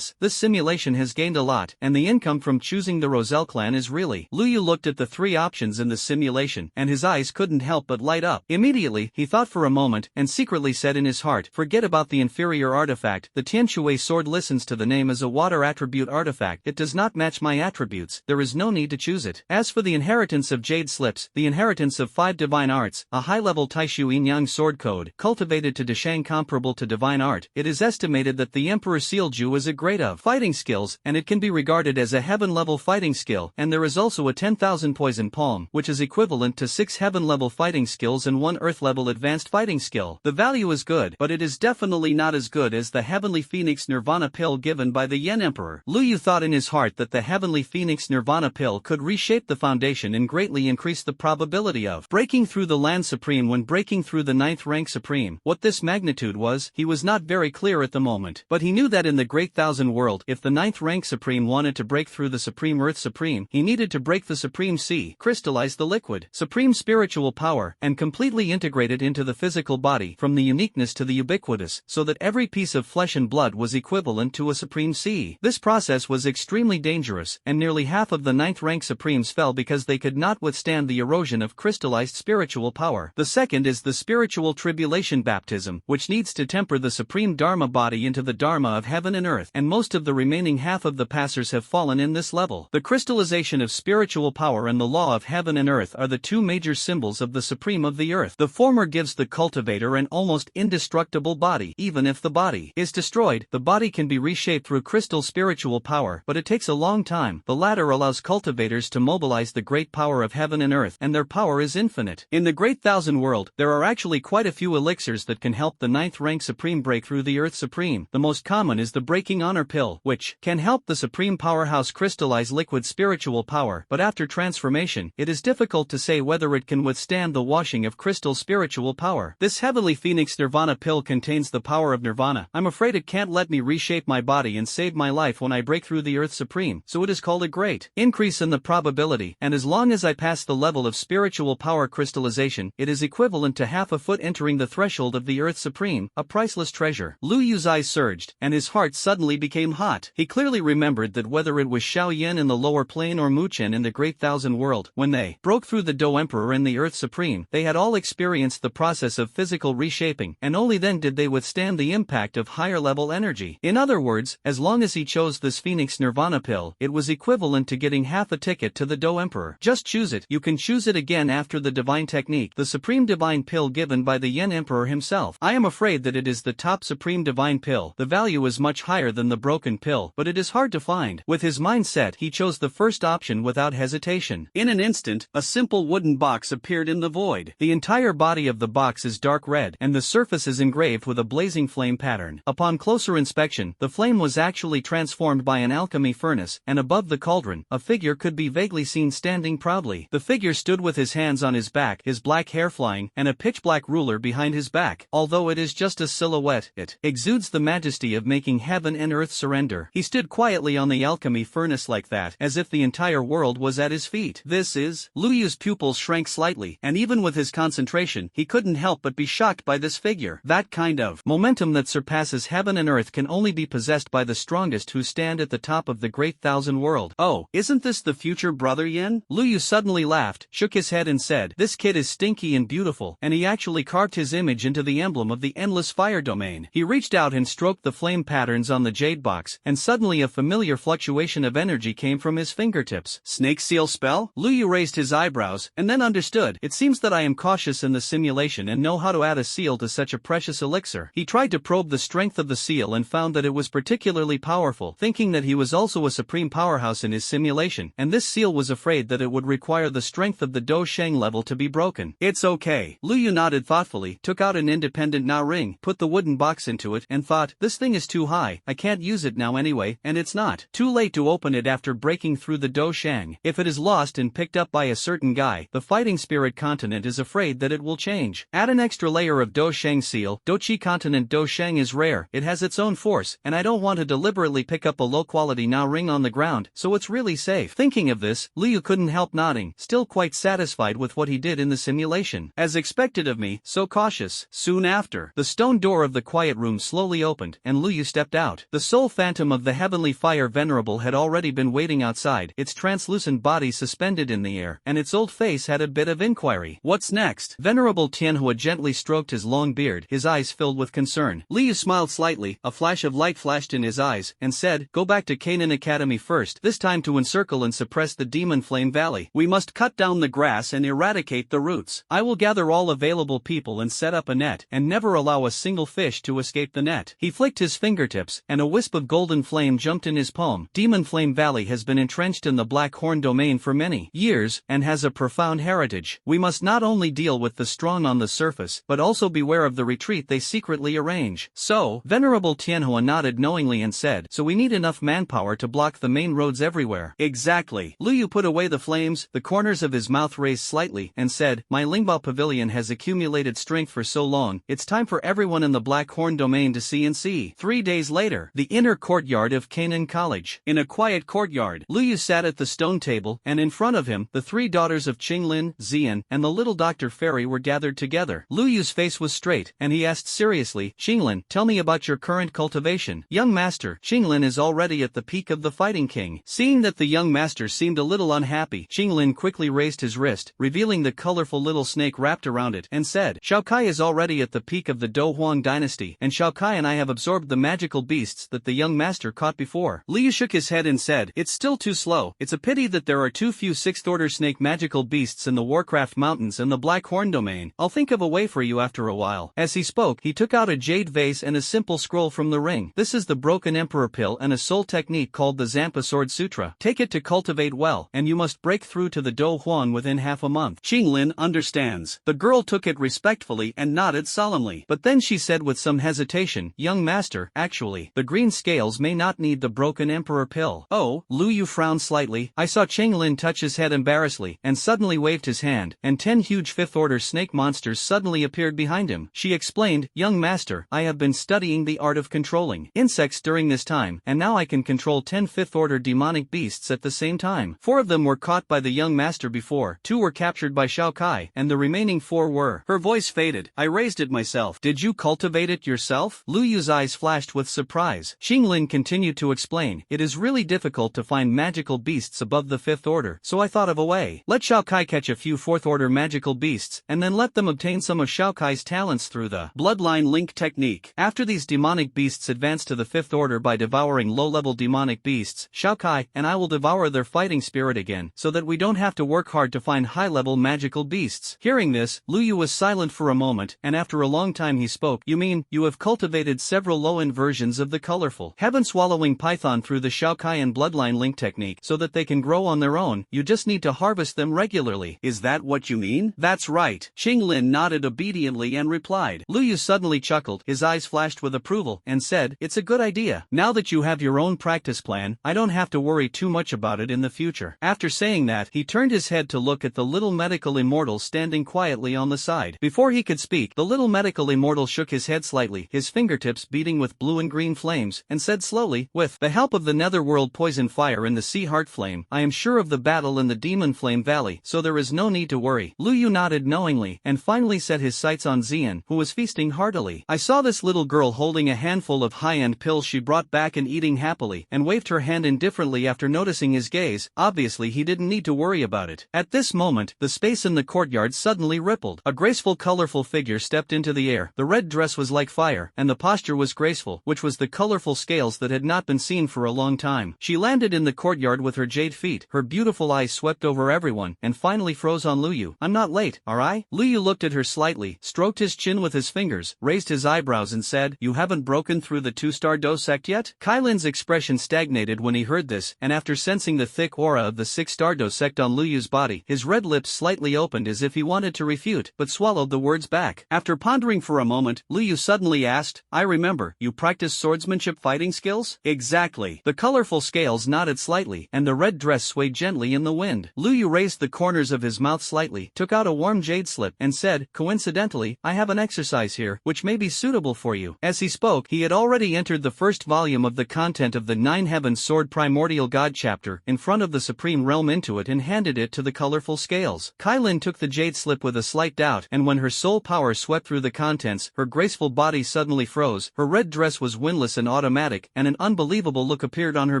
this simulation has gained a lot, and the income from choosing the Roselle clan is really. Luyu looked at the 3 options in the simulation, and his eyes couldn't help but light up. Immediately, he thought for a moment, and secretly said in his heart, "Forget about the inferior artifact. The Tianshui Sword listens to the name as a water attribute artifact. It does not match my attributes. There is no need to choose it." As for the inheritance of Jade Slips, the inheritance of 5 divine arts, a high-level Taishu Yin Yang Sword Code, cultivated to Deshang comparable to divine art, it is estimated that the Emperor sealed you as a grade of fighting skills, and it can be regarded as a heaven-level fighting skill, and there is also a 10,000 Poison Palm, which is equivalent to 6 heaven-level fighting skills and 1 earth-level advanced fighting skill. The value is good, but it is definitely not as good as the Heavenly Phoenix Nirvana Pill given by the Yen Emperor. Luyu thought in his heart that the Heavenly Phoenix Nirvana Pill could reshape the foundation and greatly increase the probability of breaking through the Land Supreme when breaking through the 9th rank Supreme. What this magnitude was, he was not very clear at the moment, but he knew that in the Great Thousand World, if the 9th rank Supreme wanted to break through the Supreme Earth Supreme, he needed to break the Supreme Sea, crystallize the liquid, supreme spiritual power, and completely integrate it into the physical body, from the uniqueness to the ubiquitous, so that every piece of flesh and blood was equivalent to a Supreme Sea. This process was extremely dangerous, and nearly half of the 9th rank Supremes fell because they could not withstand the erosion of crystallized spiritual power. The second is the spiritual tribulation baptism, which needs to temper the Supreme Dharma body into the Dharma of heaven and earth, and most of the remaining half of the passers have fallen in this level. The crystallization of spiritual power and the law of heaven and earth are the 2 major symbols of the Supreme of the earth. The former gives the cultivator an almost indestructible body. Even if the body is destroyed, the body can be reshaped through crystal spiritual power, but it takes a long time. The latter allows cultivators to mobilize the great power of heaven and earth, and their power is infinite. In the Great Thousand World, there are actually quite a few elixirs that can help the 9th rank Supreme break through the Earth Supreme. The most common is the Breaking Honor Pill, which can help the Supreme Powerhouse crystallize liquid spiritual power, but after transformation, it is difficult to say whether it can withstand the washing of crystal spiritual power. This Heavenly Phoenix Nirvana Pill contains the power of Nirvana. I'm afraid it can't let me reshape my body and save my life when I break through the Earth Supreme, so it is called a great increase in the probability, and as long as I pass the level of spiritual power crystallization, it is equivalent to half a foot entering the threshold of the Earth Supreme, a priceless treasure. Lu Yu's eyes surged, and his heart suddenly became hot. He clearly remembered that whether it was Xiao Yin in the lower plane or Mu Chen in the Great Thousand World, when they broke through the Do Emperor and the Earth Supreme, they had all experienced the process of physical reshaping, and only then did they withstand the impact of higher level energy. In other words, as long as he chose chose this Phoenix Nirvana pill, it was equivalent to getting half a ticket to the Do Emperor. Just choose it. You can choose it again after the divine technique, the supreme divine pill given by the Yen Emperor himself. I am afraid that it is the top supreme divine pill. The value is much higher than the broken pill, but it is hard to find. With his mind set, he chose the first option without hesitation. In an instant, a simple wooden box appeared in the void. The entire body of the box is dark red, and the surface is engraved with a blazing flame pattern. Upon closer inspection, the flame was actually transformed by an alchemy furnace, and above the cauldron, a figure could be vaguely seen standing proudly. The figure stood with his hands on his back, his black hair flying, and a pitch-black ruler behind his back. Although it is just a silhouette, it exudes the majesty of making heaven and earth surrender. He stood quietly on the alchemy furnace like that, as if the entire world was at his feet. This is... Lu Yu's pupils shrank slightly, and even with his concentration, he couldn't help but be shocked by this figure. That kind of momentum that surpasses heaven and earth can only be possessed by the strongest who stand at the top of the great thousand world. Oh, isn't this the future brother Yen? Lu Yu suddenly laughed, shook his head and said, this kid is stinky and beautiful, and he actually carved his image into the emblem of the endless fire domain. He reached out and stroked the flame patterns on the jade box, and suddenly a familiar fluctuation of energy came from his fingertips. Snake seal spell? Lu Yu raised his eyebrows, and then understood. It seems that I am cautious in the simulation and know how to add a seal to such a precious elixir. He tried to probe the strength of the seal and found that it was particularly powerful, thinking that he was also a supreme powerhouse in his simulation, and this seal was afraid that it would require the strength of the Do Sheng level to be broken. It's okay. Lu Yu nodded thoughtfully, took out an independent Na ring, put the wooden box into it, and thought, this thing is too high, I can't use it now anyway, and it's not too late to open it after breaking through the Do Sheng. If it is lost and picked up by a certain guy, the fighting spirit continent is afraid that it will change. Add an extra layer of Do Sheng seal. Dochi continent Do Sheng is rare, it has its own force, and I don't want to deliberately pick up a low-quality Na ring on the ground, so it's really safe. Thinking of this, Lu Yu couldn't help nodding, still quite satisfied with what he did in the simulation. As expected of me, so cautious. Soon after, the stone door of the quiet room slowly opened, and Lu Yu stepped out. The soul phantom of the heavenly fire venerable had already been waiting outside, its translucent body suspended in the air, and its old face had a bit of inquiry. What's next? Venerable Tianhua gently stroked his long beard, his eyes filled with concern. Lu Yu smiled slightly, a flash of light flashed in his eyes, and said, go back to Canaan Academy first, this time to encircle and suppress the Demon Flame Valley. We must cut down the grass and eradicate the roots. I will gather all available people and set up a net, and never allow a single fish to escape the net. He flicked his fingertips, and a wisp of golden flame jumped in his palm. Demon Flame Valley has been entrenched in the Black Horn domain for many years, and has a profound heritage. We must not only deal with the strong on the surface, but also beware of the retreat they secretly arrange. So, Venerable Tianhua nodded knowingly and said, so we need enough manpower to block the main roads everywhere. Exactly. Lu Yu put away the flames, the corners of his mouth raised slightly, and said, my Lingbao Pavilion has accumulated strength for so long, it's time for everyone in the Black Horn domain to see and see. 3 days later, the inner courtyard of Canaan College. In a quiet courtyard, Lu Yu sat at the stone table, and in front of him, the 3 daughters of Qinglin, Xian, and the little Dr. Fairy were gathered together. Lu Yu's face was straight, and he asked seriously, Qinglin, tell me about your current cultivation. Young master, Qinglin is already at the peak of the Fighting King. Seeing that the young master seemed a little unhappy, Qinglin quickly raised his wrist, revealing the colorful little snake wrapped around it, and said, Shao Kai is already at the peak of the Do Huang dynasty, and Shao Kai and I have absorbed the magical beasts that the young master caught before. Lu Yu shook his head and said, it's still too slow. It's a pity that there are too few 6th-order snake magical beasts in the Warcraft Mountains and the Black Horn domain. I'll think of a way for you after a while. As he spoke, he took out a jade vase and a simple scroll from the ring. This is the Broken Emperor pill and a soul technique called the Zampa Sword Sutra. Take it to cultivate well, and you must break through to the Do Huang within half a month. Qinglin understands. The girl took it respectfully and nodded solemnly. But then she said with some hesitation, young master, actually, the green scales may not need the Broken Emperor pill. Oh, Lu Yu frowned slightly. I saw Qinglin touch his head embarrassedly, and suddenly waved his hand, and 10 huge 5th-order snake monsters suddenly appeared behind him. She explained, young master, I have been studying the art of controlling insects during this time, and now I can control 10 5th-order demonic beasts at the same time. 4 of them were caught by the young master before, 2 were captured by Shao Kai, and the remaining 4 were. Her voice faded. I raised it myself. Did you cultivate it yourself? Lu Yu's eyes flashed with surprise. Qinglin continued to explain, it is really difficult to find magical beasts above the 5th order, so I thought of a way. Let Shao Kai catch a few 4th-order magical beasts, and then let them obtain some of Shao Kai's talents through the bloodline link technique. After these demonic beasts advance to the 5th order by devouring devouring low-level demonic beasts, Shao Kai and I will devour their fighting spirit again, so that we don't have to work hard to find high-level magical beasts. Hearing this, Lu Yu was silent for a moment, and after a long time he spoke. You mean, you have cultivated several low-end versions of the colorful heaven-swallowing python through the Shao Kai and bloodline link technique so that they can grow on their own, you just need to harvest them regularly. Is that what you mean? That's right. Qing Lin nodded obediently and replied. Lu Yu suddenly chuckled, his eyes flashed with approval, and said, it's a good idea. Now that you have your own practice plan, I don't have to worry too much about it in the future. After saying that, he turned his head to look at the little medical immortal standing quietly on the side. Before he could speak, the little medical immortal shook his head slightly, his fingertips beating with blue and green flames, and said slowly, with the help of the netherworld poison fire and the sea heart flame, I am sure of the battle in the demon flame valley, so there is no need to worry. Lu Yu nodded knowingly, and finally set his sights on Xian, who was feasting heartily. I saw this little girl holding a handful of high-end pills she brought back and eating happily, and waved her hand indifferently after noticing his gaze. Obviously he didn't need to worry about it. At this moment, the space in the courtyard suddenly rippled. A graceful colorful figure stepped into the air. The red dress was like fire, and the posture was graceful, which was the colorful scales that had not been seen for a long time. She landed in the courtyard with her jade feet. Her beautiful eyes swept over everyone, and finally froze on Lu Yu. I'm not late, are I? Lu Yu looked at her slightly, stroked his chin with his fingers, raised his eyebrows and said, you haven't broken through the two-star Do sect yet? Kailin's expression stagnated when he heard this, and after sensing the thick aura of the six-star Do sect on Lu Yu's body, his red lips slightly opened as if he wanted to refute, but swallowed the words back. After pondering for a moment, Lu Yu suddenly asked, I remember, you practice swordsmanship fighting skills? Exactly. The colorful scales nodded slightly, and the red dress swayed gently in the wind. Lu Yu raised the corners of his mouth slightly, took out a warm jade slip, and said, coincidentally, I have an exercise here, which may be suitable for you. As he spoke, he had already entered the first volume of the content of the Nine Heavens Sword Primordial God chapter in front of the Supreme Realm into it and handed it to the colorful scales. Kailin took the jade slip with a slight doubt, and when her soul power swept through the contents, her graceful body suddenly froze, her red dress was windless and automatic, and an unbelievable look appeared on her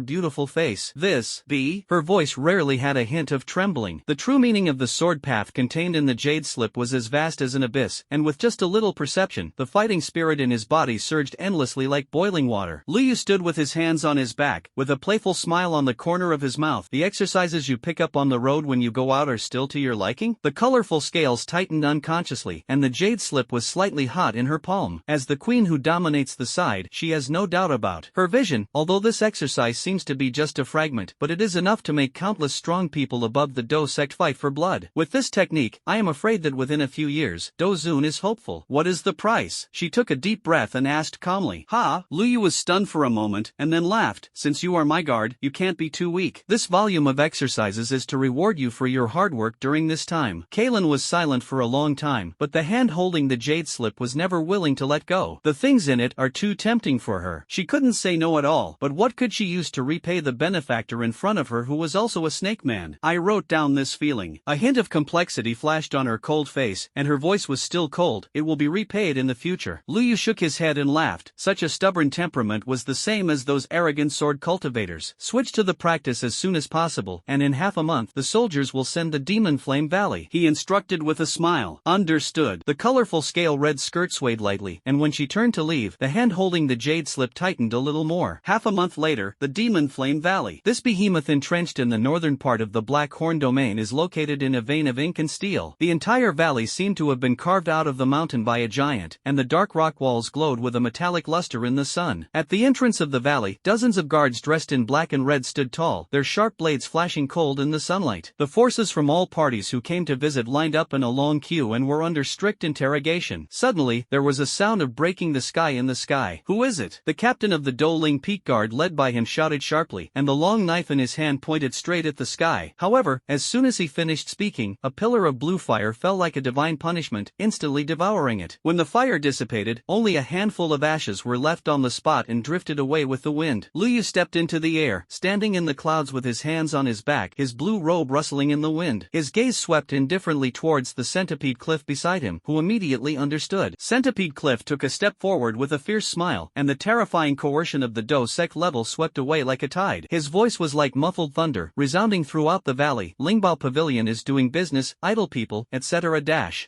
beautiful face. This, be, her voice rarely had a hint of trembling. The true meaning of the sword path contained in the jade slip was as vast as an abyss, and with just a little perception, the fighting spirit in his body surged endlessly like boiling water. Lu Yu stood with his hands on his back, with a playful smile on the corner of his mouth. The exercises you pick up on the road when you go out are still to your liking? The colorful scales tightened unconsciously, and the jade slip was slightly hot in her palm. As the queen who dominates the side, she has no doubt about her vision, although this exercise seems to be just a fragment, but it is enough to make countless strong people above the Do sect fight for blood. With this technique, I am afraid that within a few years, Do Zun is hopeful. What is the price? She took a deep breath and asked calmly. Ha! Lu Yu was stunned for a moment, and then laughed. Since you are my guard, you can't be too weak. This volume of exercises is to reward you for your hard work during this time. Kailin was silent for a long time, but the hand holding the jade slip was never willing to let go. The things in it are too tempting for her. She couldn't say no at all, but what could she use to repay the benefactor in front of her who was also a snake man? I wrote down this feeling. A hint of complexity flashed on her cold face, and her voice was still cold. It will be repaid in the future. Lu Yu shook his head and laughed. Such a stubborn temperament was the same as those arrogant sword cultivators. Switch to the practice as soon as possible, and in half a month the soldiers will send the Demon Flame Valley. He instructed with a smile. Understood. The colorful scale red skirt swayed lightly, and when she turned to leave, the hand holding the jade slip tightened a little more. Half a month later, the Demon Flame Valley. This behemoth entrenched in the northern part of the Black Horn domain is located in a vein of ink and steel. The entire valley seemed to have been carved out of the mountain by a giant, and the dark rock walls glowed with a metallic luster in the sun. At the entrance of the valley, dozens of guards dressed in black and red stood tall, their sharp blades flashing cold in the sunlight. The forces from all parties who came to visit lined up in a long queue and were under strict interrogation. Suddenly, there was a sound of breaking the sky in the sky. Who is it? The captain of the Doling Peak Guard led by him shouted sharply, and the long knife in his hand pointed straight at the sky. However, as soon as he finished speaking, a pillar of blue fire fell like a divine punishment, instantly devouring it. When the fire dissipated, only a handful of ashes were left on the spot and drifted away with the wind. Lu Yu stepped into the air, standing in the clouds with his hands on his back, his blue robe rustling in the wind. His gaze swept indifferently towards the Centipede Cliff beside him, who immediately understood. Centipede Cliff took a step forward with a fierce smile, and the terrifying coercion of the Do sect level swept away like a tide. His voice was like muffled thunder, resounding throughout the valley. Lingbao Pavilion is doing business, idle people, etc.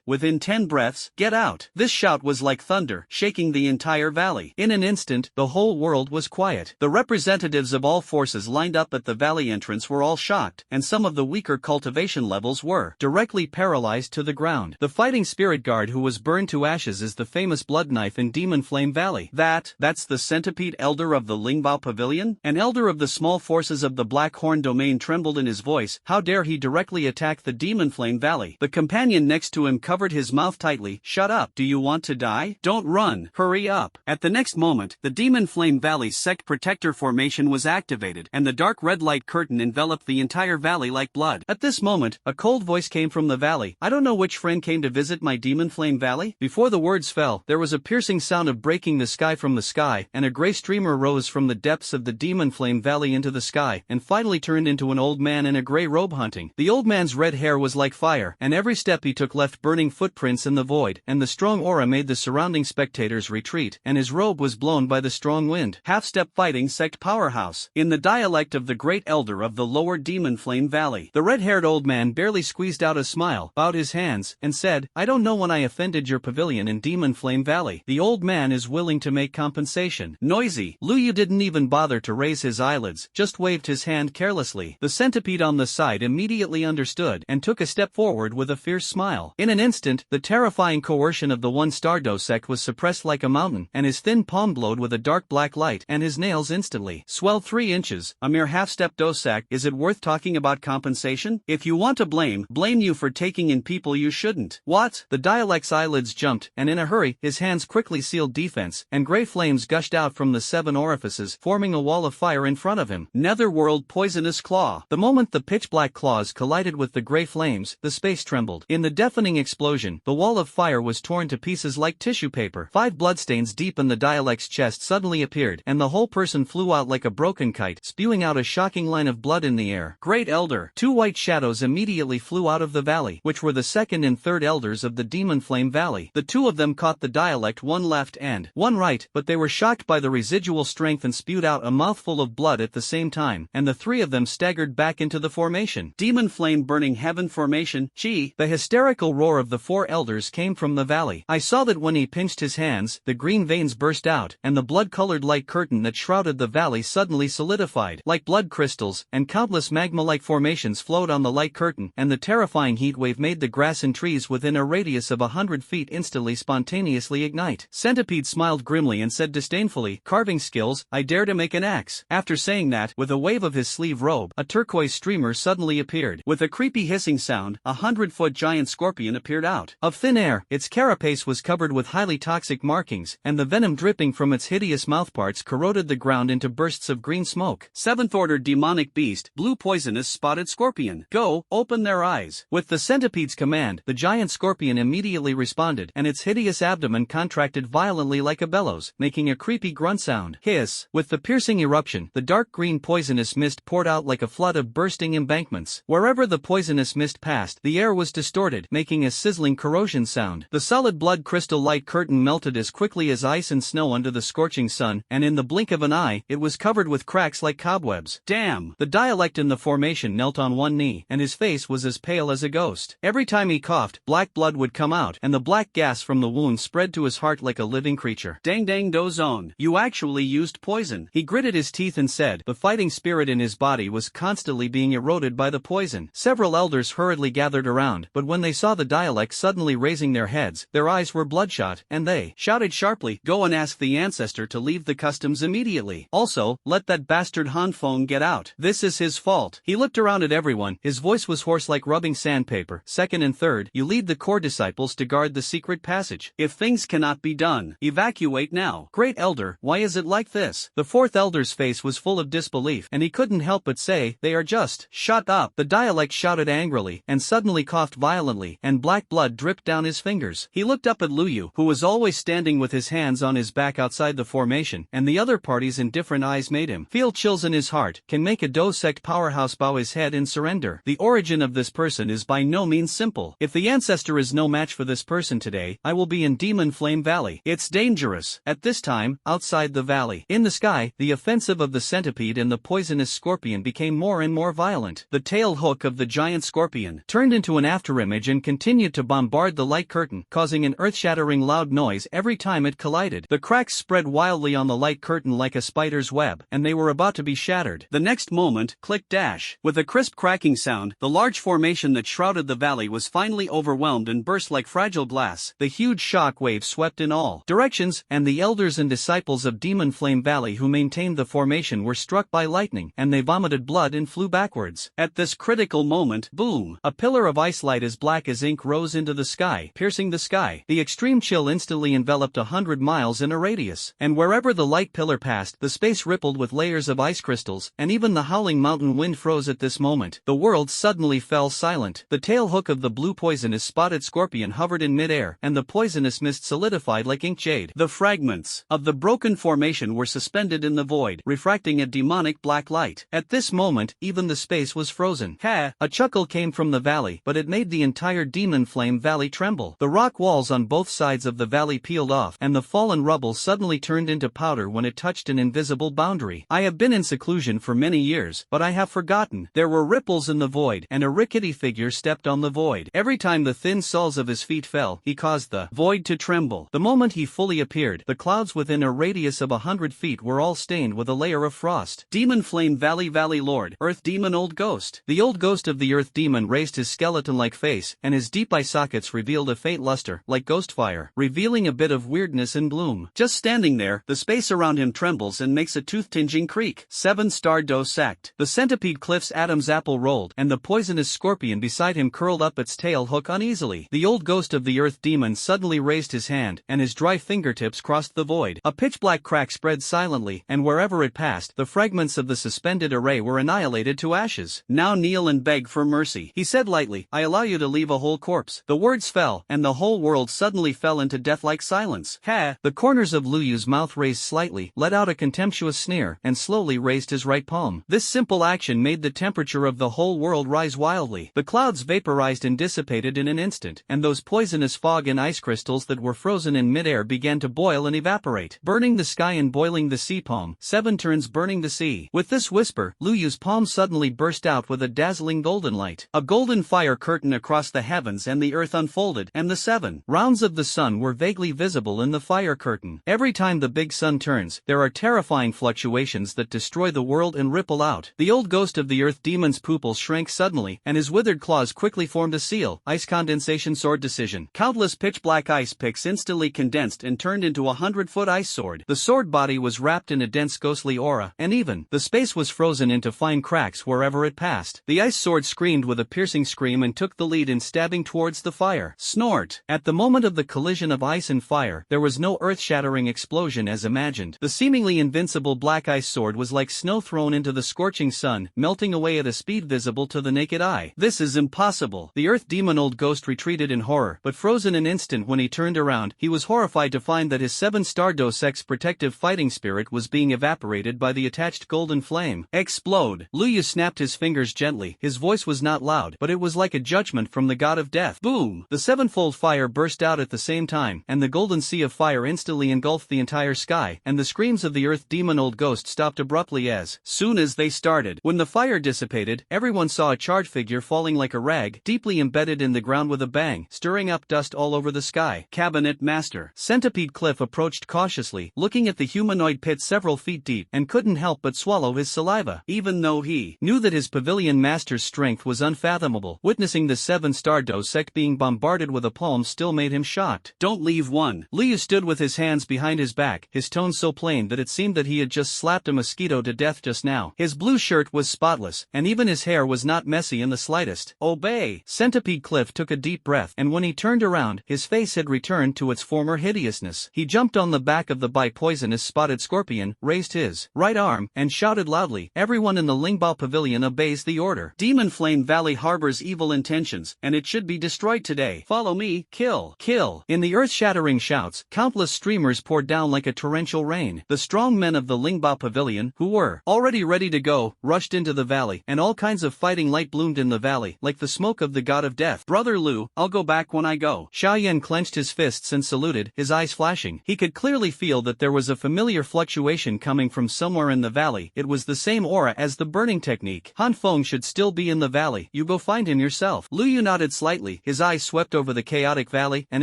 Within 10 breaths, get out. This shout was like thunder, shaking the entire valley. In an instant, the whole world was quiet. The representatives of all forces lined up at the valley entrance were all shocked, and some of the weaker cultivation levels were directly paralyzed to the ground. The fighting spirit guard who was burned to ashes is the famous blood knife in Demon Flame Valley. That's the centipede elder of the Lingbao Pavilion? An elder of the small forces of the Black Horn domain trembled in his voice. How dare he directly attack the Demon Flame Valley? The companion next to him covered his mouth tightly. Shut up. Do you want to die? Don't run. Hurry up. At the next moment, the Demon Flame Valley's sect protector formation was activated, and the dark red light curtain enveloped the entire valley like blood. At this moment, a cold voice came from the valley. I don't know which friend came to visit my Demon Flame Valley. Before the words fell, there was a piercing sound of breaking the sky from the sky, and a gray streamer rose from the depths of the Demon Flame Valley into the sky, and finally turned into an old man in a gray robe hunting. The old man's red hair was like fire, and every step he took left burning footprints in the void, and the strong aura made the surrounding spectators retreat, and his robe was blown by the strong wind. Half-step fighting sect powerhouse. In the dialect of the great elder of the lower Demon Flame Valley, the red-haired old man barely squeezed out a smile, bowed his hands, and said, I don't know when I offended your pavilion in Demon Flame Valley. The old man is willing to make compensation. Noisy. Luyu didn't even bother to raise his eyelids, just waved his hand carelessly. The centipede on the side immediately understood, and took a step forward with a fierce smile. In an instant, the terrifying coercion of the one-star dosect was suppressed like a mountain, and his thin palm glowed with a dark black light, and his nails instantly swelled 3 inches. A mere half-step dosect. Is it worth talking about compensation? If you want to blame you for taking in people you shouldn't. What? The dialect's eyelids jumped, and in a hurry, his hands quickly sealed defense, and gray flames gushed out from the 7 orifices, forming a wall of fire in front of him. Netherworld poisonous claw. The moment the pitch-black claws collided with the gray flames, the space trembled. In the deafening explosion, the wall of fire was torn to pieces like tissue paper. 5 bloodstains deep in the dialect's chest suddenly appeared, and the whole person flew out like a broken kite, spewing out a shocking line of blood in the air. Great Elder. 2 white shadows immediately flew out of the valley, which were the second and third elders of the Demon Flame Valley. The 2 of them caught the dialect, one left and one right, but they were shocked by the residual strength and spewed out a mouthful of blood at the same time, and the 3 of them staggered back into the formation. Demon Flame Burning Heaven Formation. Gee! The hysterical roar of the 4 elders came from the valley. I saw that when he pinched his hands, the green veins burst out, and the blood-colored light curtain that shrouded the valley suddenly solidified. Like blood crystals, and countless magma-like formations flowed on the light curtain, and the terrifying heat wave made the grass and trees within a radius of 100 feet instantly spontaneously ignite. Centipede smiled grimly and said disdainfully, carving skills, I dare to make an axe. After saying that, with a wave of his sleeve robe, a turquoise streamer suddenly appeared. With a creepy hissing sound, a 100-foot giant scorpion appeared out of thin air. Its carapace was covered with highly toxic markings, and the venom dripping from its hideous mouthparts corroded the ground into bursts of green smoke. 7th Order demonic beast, blue poisonous spotted scorpion. Go, open their eyes. With the centipede's command, the giant scorpion immediately responded, and its hideous abdomen contracted violently like a bellows, making a creepy grunt sound. Hiss. With the piercing eruption, the dark green poisonous mist poured out like a flood of bursting embankments. Wherever the poisonous mist passed, the air was distorted, making a sizzling corrosion sound. The solid blood crystal light curtain melted as quickly as ice and snow under the scorching sun, and in the blink of an eye, it was covered with cracks like cobwebs. Damn! The dialect in the formation knelt on one knee, and his face was as pale as a ghost. Every time he coughed, black blood would come out, and the black gas from the wound spread to his heart like a living creature. Dang dang dozone. You actually used poison. He gritted his teeth and said, the fighting spirit in his body was constantly being eroded by the poison. Several elders hurriedly gathered around, but when they saw the dialect suddenly raising their heads, their eyes were bloodshot, and they shouted sharply, go and ask the ancestor to leave the customs immediately. Also, let that bastard Hanfeng get out. This is his fault. He looked around at everyone, his voice was hoarse like rubbing sandpaper. 2nd and 3rd, you lead the core disciples to guard the secret passage. If things cannot be done, evacuate now. Great Elder, why is it like this? The 4th elder's face was full of disbelief, and he couldn't help but say, they are just. Shut up. The dialect shouted angrily, and suddenly coughed violently, and black blood dripped down his fingers. He looked up at Luyu, who was always standing with his hands on his back outside the formation, and the other party's indifferent eyes made him feel chills in his heart. Can make a Do-sect powerhouse bow his head in surrender. The origin of this person is by no means simple. If the ancestor is no match for this person today, I will be in Demon Flame Valley. It's dangerous. At this time, outside the valley, in the sky, the offensive of the centipede and the poisonous scorpion became more and more violent. The tail hook of the giant scorpion turned into an afterimage and continued to bombard the light curtain, causing an earth-shattering loud noise every time it collided. The cracks spread wildly on the light curtain curtain like a spider's web, and they were about to be shattered. The next moment, click dash. With a crisp cracking sound, the large formation that shrouded the valley was finally overwhelmed and burst like fragile glass. The huge shock wave swept in all directions, and the elders and disciples of Demon Flame Valley who maintained the formation were struck by lightning, and they vomited blood and flew backwards. At this critical moment, boom! A pillar of ice light as black as ink rose into the sky, piercing the sky. The extreme chill instantly enveloped 100 miles in a radius, and wherever the light pillar passed, the space rippled with layers of ice crystals, and even the howling mountain wind froze at this moment. The world suddenly fell silent. The tail hook of the blue poisonous spotted scorpion hovered in midair, and the poisonous mist solidified like ink jade. The fragments of the broken formation were suspended in the void, refracting a demonic black light. At this moment, even the space was frozen. Ha! A chuckle came from the valley, but it made the entire Demon Flame Valley tremble. The rock walls on both sides of the valley peeled off, and the fallen rubble suddenly turned into powder when it touched an invisible boundary. I have been in seclusion for many years, but I have forgotten. There were ripples in the void, and a rickety figure stepped on the void. Every time the thin soles of his feet fell, he caused the void to tremble. The moment he fully appeared, the clouds within a radius of 100 feet were all stained with a layer of frost. Demon Flame Valley Valley Lord, Earth Demon Old Ghost. The old ghost of the Earth Demon raised his skeleton-like face, and his deep eye sockets revealed a faint luster, like ghost fire, revealing a bit of weirdness and bloom. Just standing there, the space around him trembles and makes a tooth-tinging creak. 7-star dose sacked. The centipede cliff's Adam's apple rolled, and the poisonous scorpion beside him curled up its tail hook uneasily. The old ghost of the Earth Demon suddenly raised his hand, and his dry fingertips crossed the void. A pitch-black crack spread silently, and wherever it passed, the fragments of the suspended array were annihilated to ashes. Now kneel and beg for mercy, he said lightly. I allow you to leave a whole corpse. The words fell, and the whole world suddenly fell into death-like silence. Ha! The corners of Luyu's mouth raised slightly, let out a contemptuous sneer, and slowly raised his right palm. This simple action made the temperature of the whole world rise wildly. The clouds vaporized and dissipated in an instant, and those poisonous fog and ice crystals that were frozen in midair began to boil and evaporate, burning the sky and boiling the sea palm. 7 turns burning the sea. With this whisper, Luyu's palm suddenly burst out with a dazzling golden light. A golden fire curtain across the heavens and the earth unfolded, and the 7 rounds of the sun were vaguely visible in the fire curtain. Every time the big sun turns, there are terrifying fluctuations that destroy the world and ripple out. The old ghost of the Earth Demon's pupils shrank suddenly, and his withered claws quickly formed a seal. Ice condensation sword decision. Countless pitch-black ice picks instantly condensed and turned into a 100-foot ice sword. The sword body was wrapped in a dense ghostly aura, and even the space was frozen into fine cracks wherever it passed. The ice sword screamed with a piercing scream and took the lead in stabbing towards the fire. Snort! At the moment of the collision of ice and fire, there was no earth-shattering explosion as imagined. The seemingly invincible black ice sword was like snow thrown into the scorching sun, melting away at a speed visible to the naked eye. This is impossible. The Earth Demon Old Ghost retreated in horror, but froze in an instant when he turned around. He was horrified to find that his 7-star Dos Ex protective fighting spirit was being evaporated by the attached golden flame. Explode! Luyu snapped his fingers gently. His voice was not loud, but it was like a judgment from the god of death. Boom! The 7-fold fire burst out at the same time, and the golden sea of fire instantly engulfed the entire sky, and the screams of the Earth Demon Old Ghost stopped abruptly as soon as they started. When the fire dissipated, everyone saw a charred figure falling like a rag, deeply embedded in the ground with a bang, stirring up dust all over the sky. Cabinet Master. Centipede Cliff approached cautiously, looking at the humanoid pit several feet deep, and couldn't help but swallow his saliva. Even though he knew that his pavilion master's strength was unfathomable, witnessing the 7-star Dos Ex being bombarded with a palm still made him shocked. Don't leave one. Liu stood with his hands behind his back, his tone so plain that it seemed that he had just slapped a mosquito to death just now. His blue shirt was spotless, and even his hair was not messy in the slightest. Obey! Centipede Cliff took a deep breath, and when he turned around, his face had returned to its former hideousness. He jumped on the back of the poisonous spotted scorpion, raised his right arm, and shouted loudly, "Everyone in the Lingbao Pavilion obeys the order. Demon Flame Valley harbors evil intentions, and it should be destroyed today. Follow me, kill, kill." In the earth-shattering shouts, countless streamers poured down like a torrential rain. The strong men of the Lingbao Pavilion, who were already ready to go, rushed into the valley, and all kinds of fighting light bloomed in the valley, like the smoke of the god of death. Brother Lu, I'll go back when I go. Xiaoyan clenched his fists and saluted, his eyes flashing. He could clearly feel that there was a familiar fluctuation coming from somewhere in the valley. It was the same aura as the burning technique. Han Feng should still be in the valley. You go find him yourself. Lu Yu nodded slightly, his eyes swept over the chaotic valley, and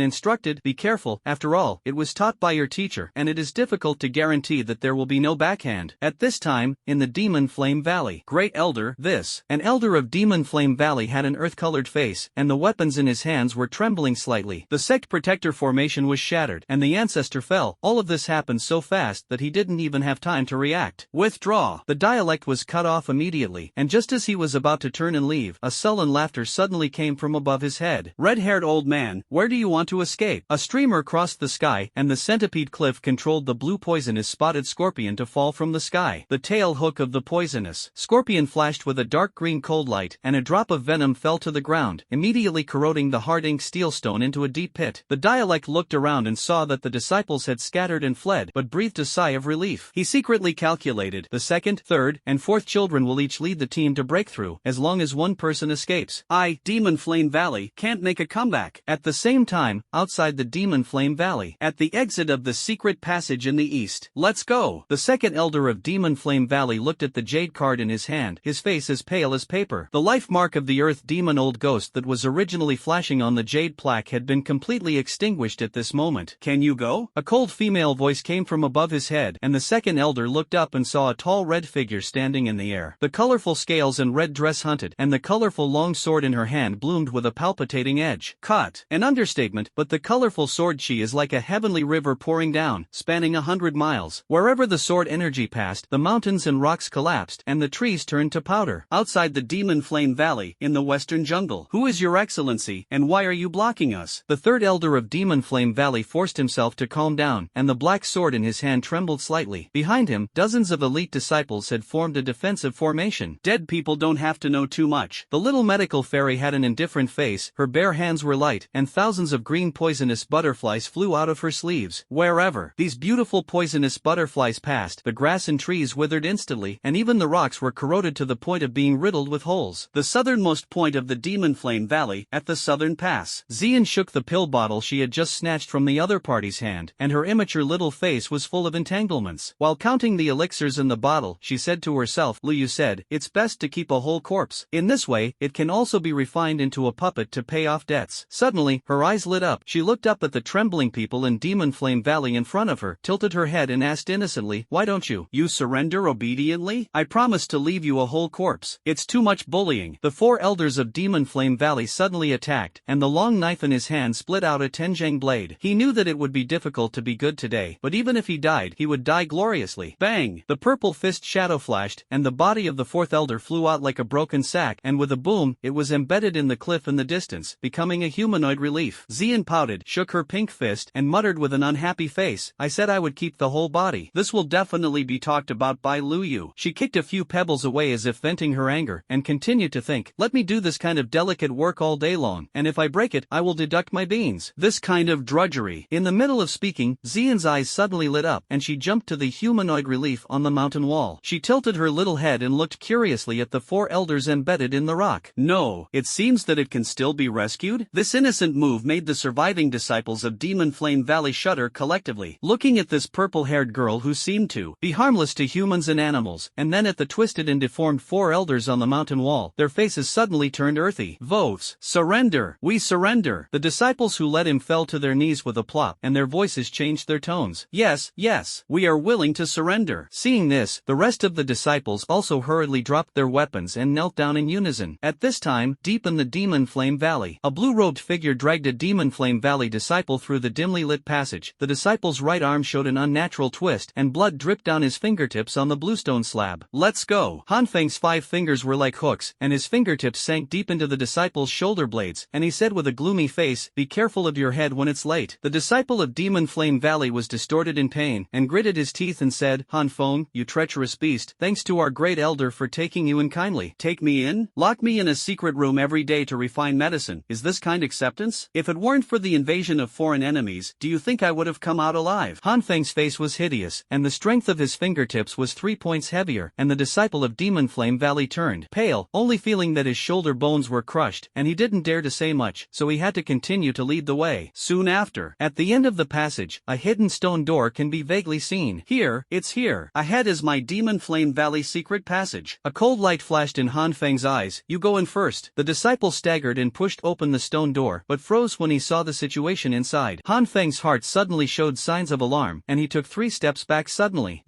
instructed, be careful, after all, it was taught by your teacher, and it is difficult to guarantee guarantee that there will be no backhand. At this time, in the Demon Flame Valley, Great Elder, an elder of Demon Flame Valley had an earth-colored face, and the weapons in his hands were trembling slightly. The sect protector formation was shattered, and the ancestor fell. All of this happened so fast that he didn't even have time to react. Withdraw. The dialect was cut off immediately, and just as he was about to turn and leave, a sullen laughter suddenly came from above his head. Red-haired old man, where do you want to escape? A streamer crossed the sky, and the centipede cliff controlled the blue poisonous spotted scorpion to fall from the sky. The tail hook of the poisonous scorpion flashed with a dark green cold light, and a drop of venom fell to the ground, immediately corroding the hard ink steel stone into a deep pit. The dialect looked around and saw that the disciples had scattered and fled, but breathed a sigh of relief. He secretly calculated, the second, third, and fourth children will each lead the team to breakthrough, as long as one person escapes. Demon Flame Valley, can't make a comeback. At the same time, outside the Demon Flame Valley, at the exit of the secret passage in the east. Let's go. The second elder of Demon Flame Valley looked at the jade card in his hand, his face as pale as paper. The life mark of the earth demon old ghost that was originally flashing on the jade plaque had been completely extinguished at this moment. Can you go? A cold female voice came from above his head, and the second elder looked up and saw a tall red figure standing in the air. The colorful scales and red dress hunted, and the colorful long sword in her hand bloomed with a palpitating edge. Cut. An understatement, but the colorful sword chi is like a heavenly river pouring down, spanning 100 miles. Wherever the sword energy passed, the mountains and rocks collapsed, and the trees turned to powder. Outside the Demon Flame Valley, in the western jungle. Who is your excellency, and why are you blocking us? The third elder of Demon Flame Valley forced himself to calm down, and the black sword in his hand trembled slightly. Behind him, dozens of elite disciples had formed a defensive formation. Dead people don't have to know too much. The little medical fairy had an indifferent face, her bare hands were light, and thousands of green poisonous butterflies flew out of her sleeves. Wherever these beautiful poisonous butterflies passed, the grass and trees withered instantly, and even the rocks were corroded to the point of being riddled with holes. The southernmost point of the Demon Flame Valley, at the southern pass. Xian shook the pill bottle she had just snatched from the other party's hand, and her immature little face was full of entanglements. While counting the elixirs in the bottle, she said to herself, Liu said, it's best to keep a whole corpse. In this way, it can also be refined into a puppet to pay off debts. Suddenly, her eyes lit up. She looked up at the trembling people in Demon Flame Valley in front of her, tilted her head and asked innocently, why don't you surrender obediently? I promise to leave you a whole corpse. It's too much bullying. The four elders of Demon Flame Valley suddenly attacked, and the long knife in his hand split out a Tenjang blade. He knew that it would be difficult to be good today, but even if he died, he would die gloriously. Bang! The purple fist shadow flashed, and the body of the fourth elder flew out like a broken sack, and with a boom, it was embedded in the cliff in the distance, becoming a humanoid relief. Xian pouted, shook her pink fist, and muttered with an unhappy face, I said I would keep the whole body. This will definitely be talked about by Lu Yu. She kicked a few pebbles away as if venting her anger, and continued to think, let me do this kind of delicate work all day long, and if I break it, I will deduct my beans. This kind of drudgery. In the middle of speaking, Xian's eyes suddenly lit up, and she jumped to the humanoid relief on the mountain wall. She tilted her little head and looked curiously at the four elders embedded in the rock. No, it seems that it can still be rescued? This innocent move made the surviving disciples of Demon Flame Valley shudder collectively, looking at this purple-haired girl who seemed to be harmless to humans and animals, and then at the twisted and deformed four elders on the mountain wall. Their faces suddenly turned earthy. Votes. Surrender. We surrender. The disciples who led him fell to their knees with a plop, and their voices changed their tones. Yes, yes, we are willing to surrender. Seeing this, the rest of the disciples also hurriedly dropped their weapons and knelt down in unison. At this time, deep in the Demon Flame Valley, a blue-robed figure dragged a Demon Flame Valley disciple through the dimly lit passage. The disciple's right arm showed an unnatural twist, and blood dripped down his fingertips on the bluestone slab. Let's go. Hanfeng's 5 fingers were like hooks, and his fingertips sank deep into the disciple's shoulder blades, and he said with a gloomy face, be careful of your head when it's late. The disciple of Demon Flame Valley was distorted in pain, and gritted his teeth and said, Hanfeng, you treacherous beast, thanks to our great elder for taking you in kindly. Take me in? Lock me in a secret room every day to refine medicine. Is this kind acceptance? If it weren't for the invasion of foreign enemies, do you think I would have come out alive? Hanfeng's face was hideous, and the strength of his fingertips was 3 points heavier, and the disciple of Demon Flame Valley turned pale, only feeling that his shoulder bones were crushed, and he didn't dare to say much, so he had to continue to lead the way. Soon after, at the end of the passage, a hidden stone door can be vaguely seen. Here, it's here. Ahead is my Demon Flame Valley secret passage. A cold light flashed in Hanfeng's eyes. You go in first. The disciple staggered and pushed open the stone door, but froze when he saw the situation inside. Hanfeng's heart suddenly showed signs of alarm, and he took 3 3 steps back suddenly.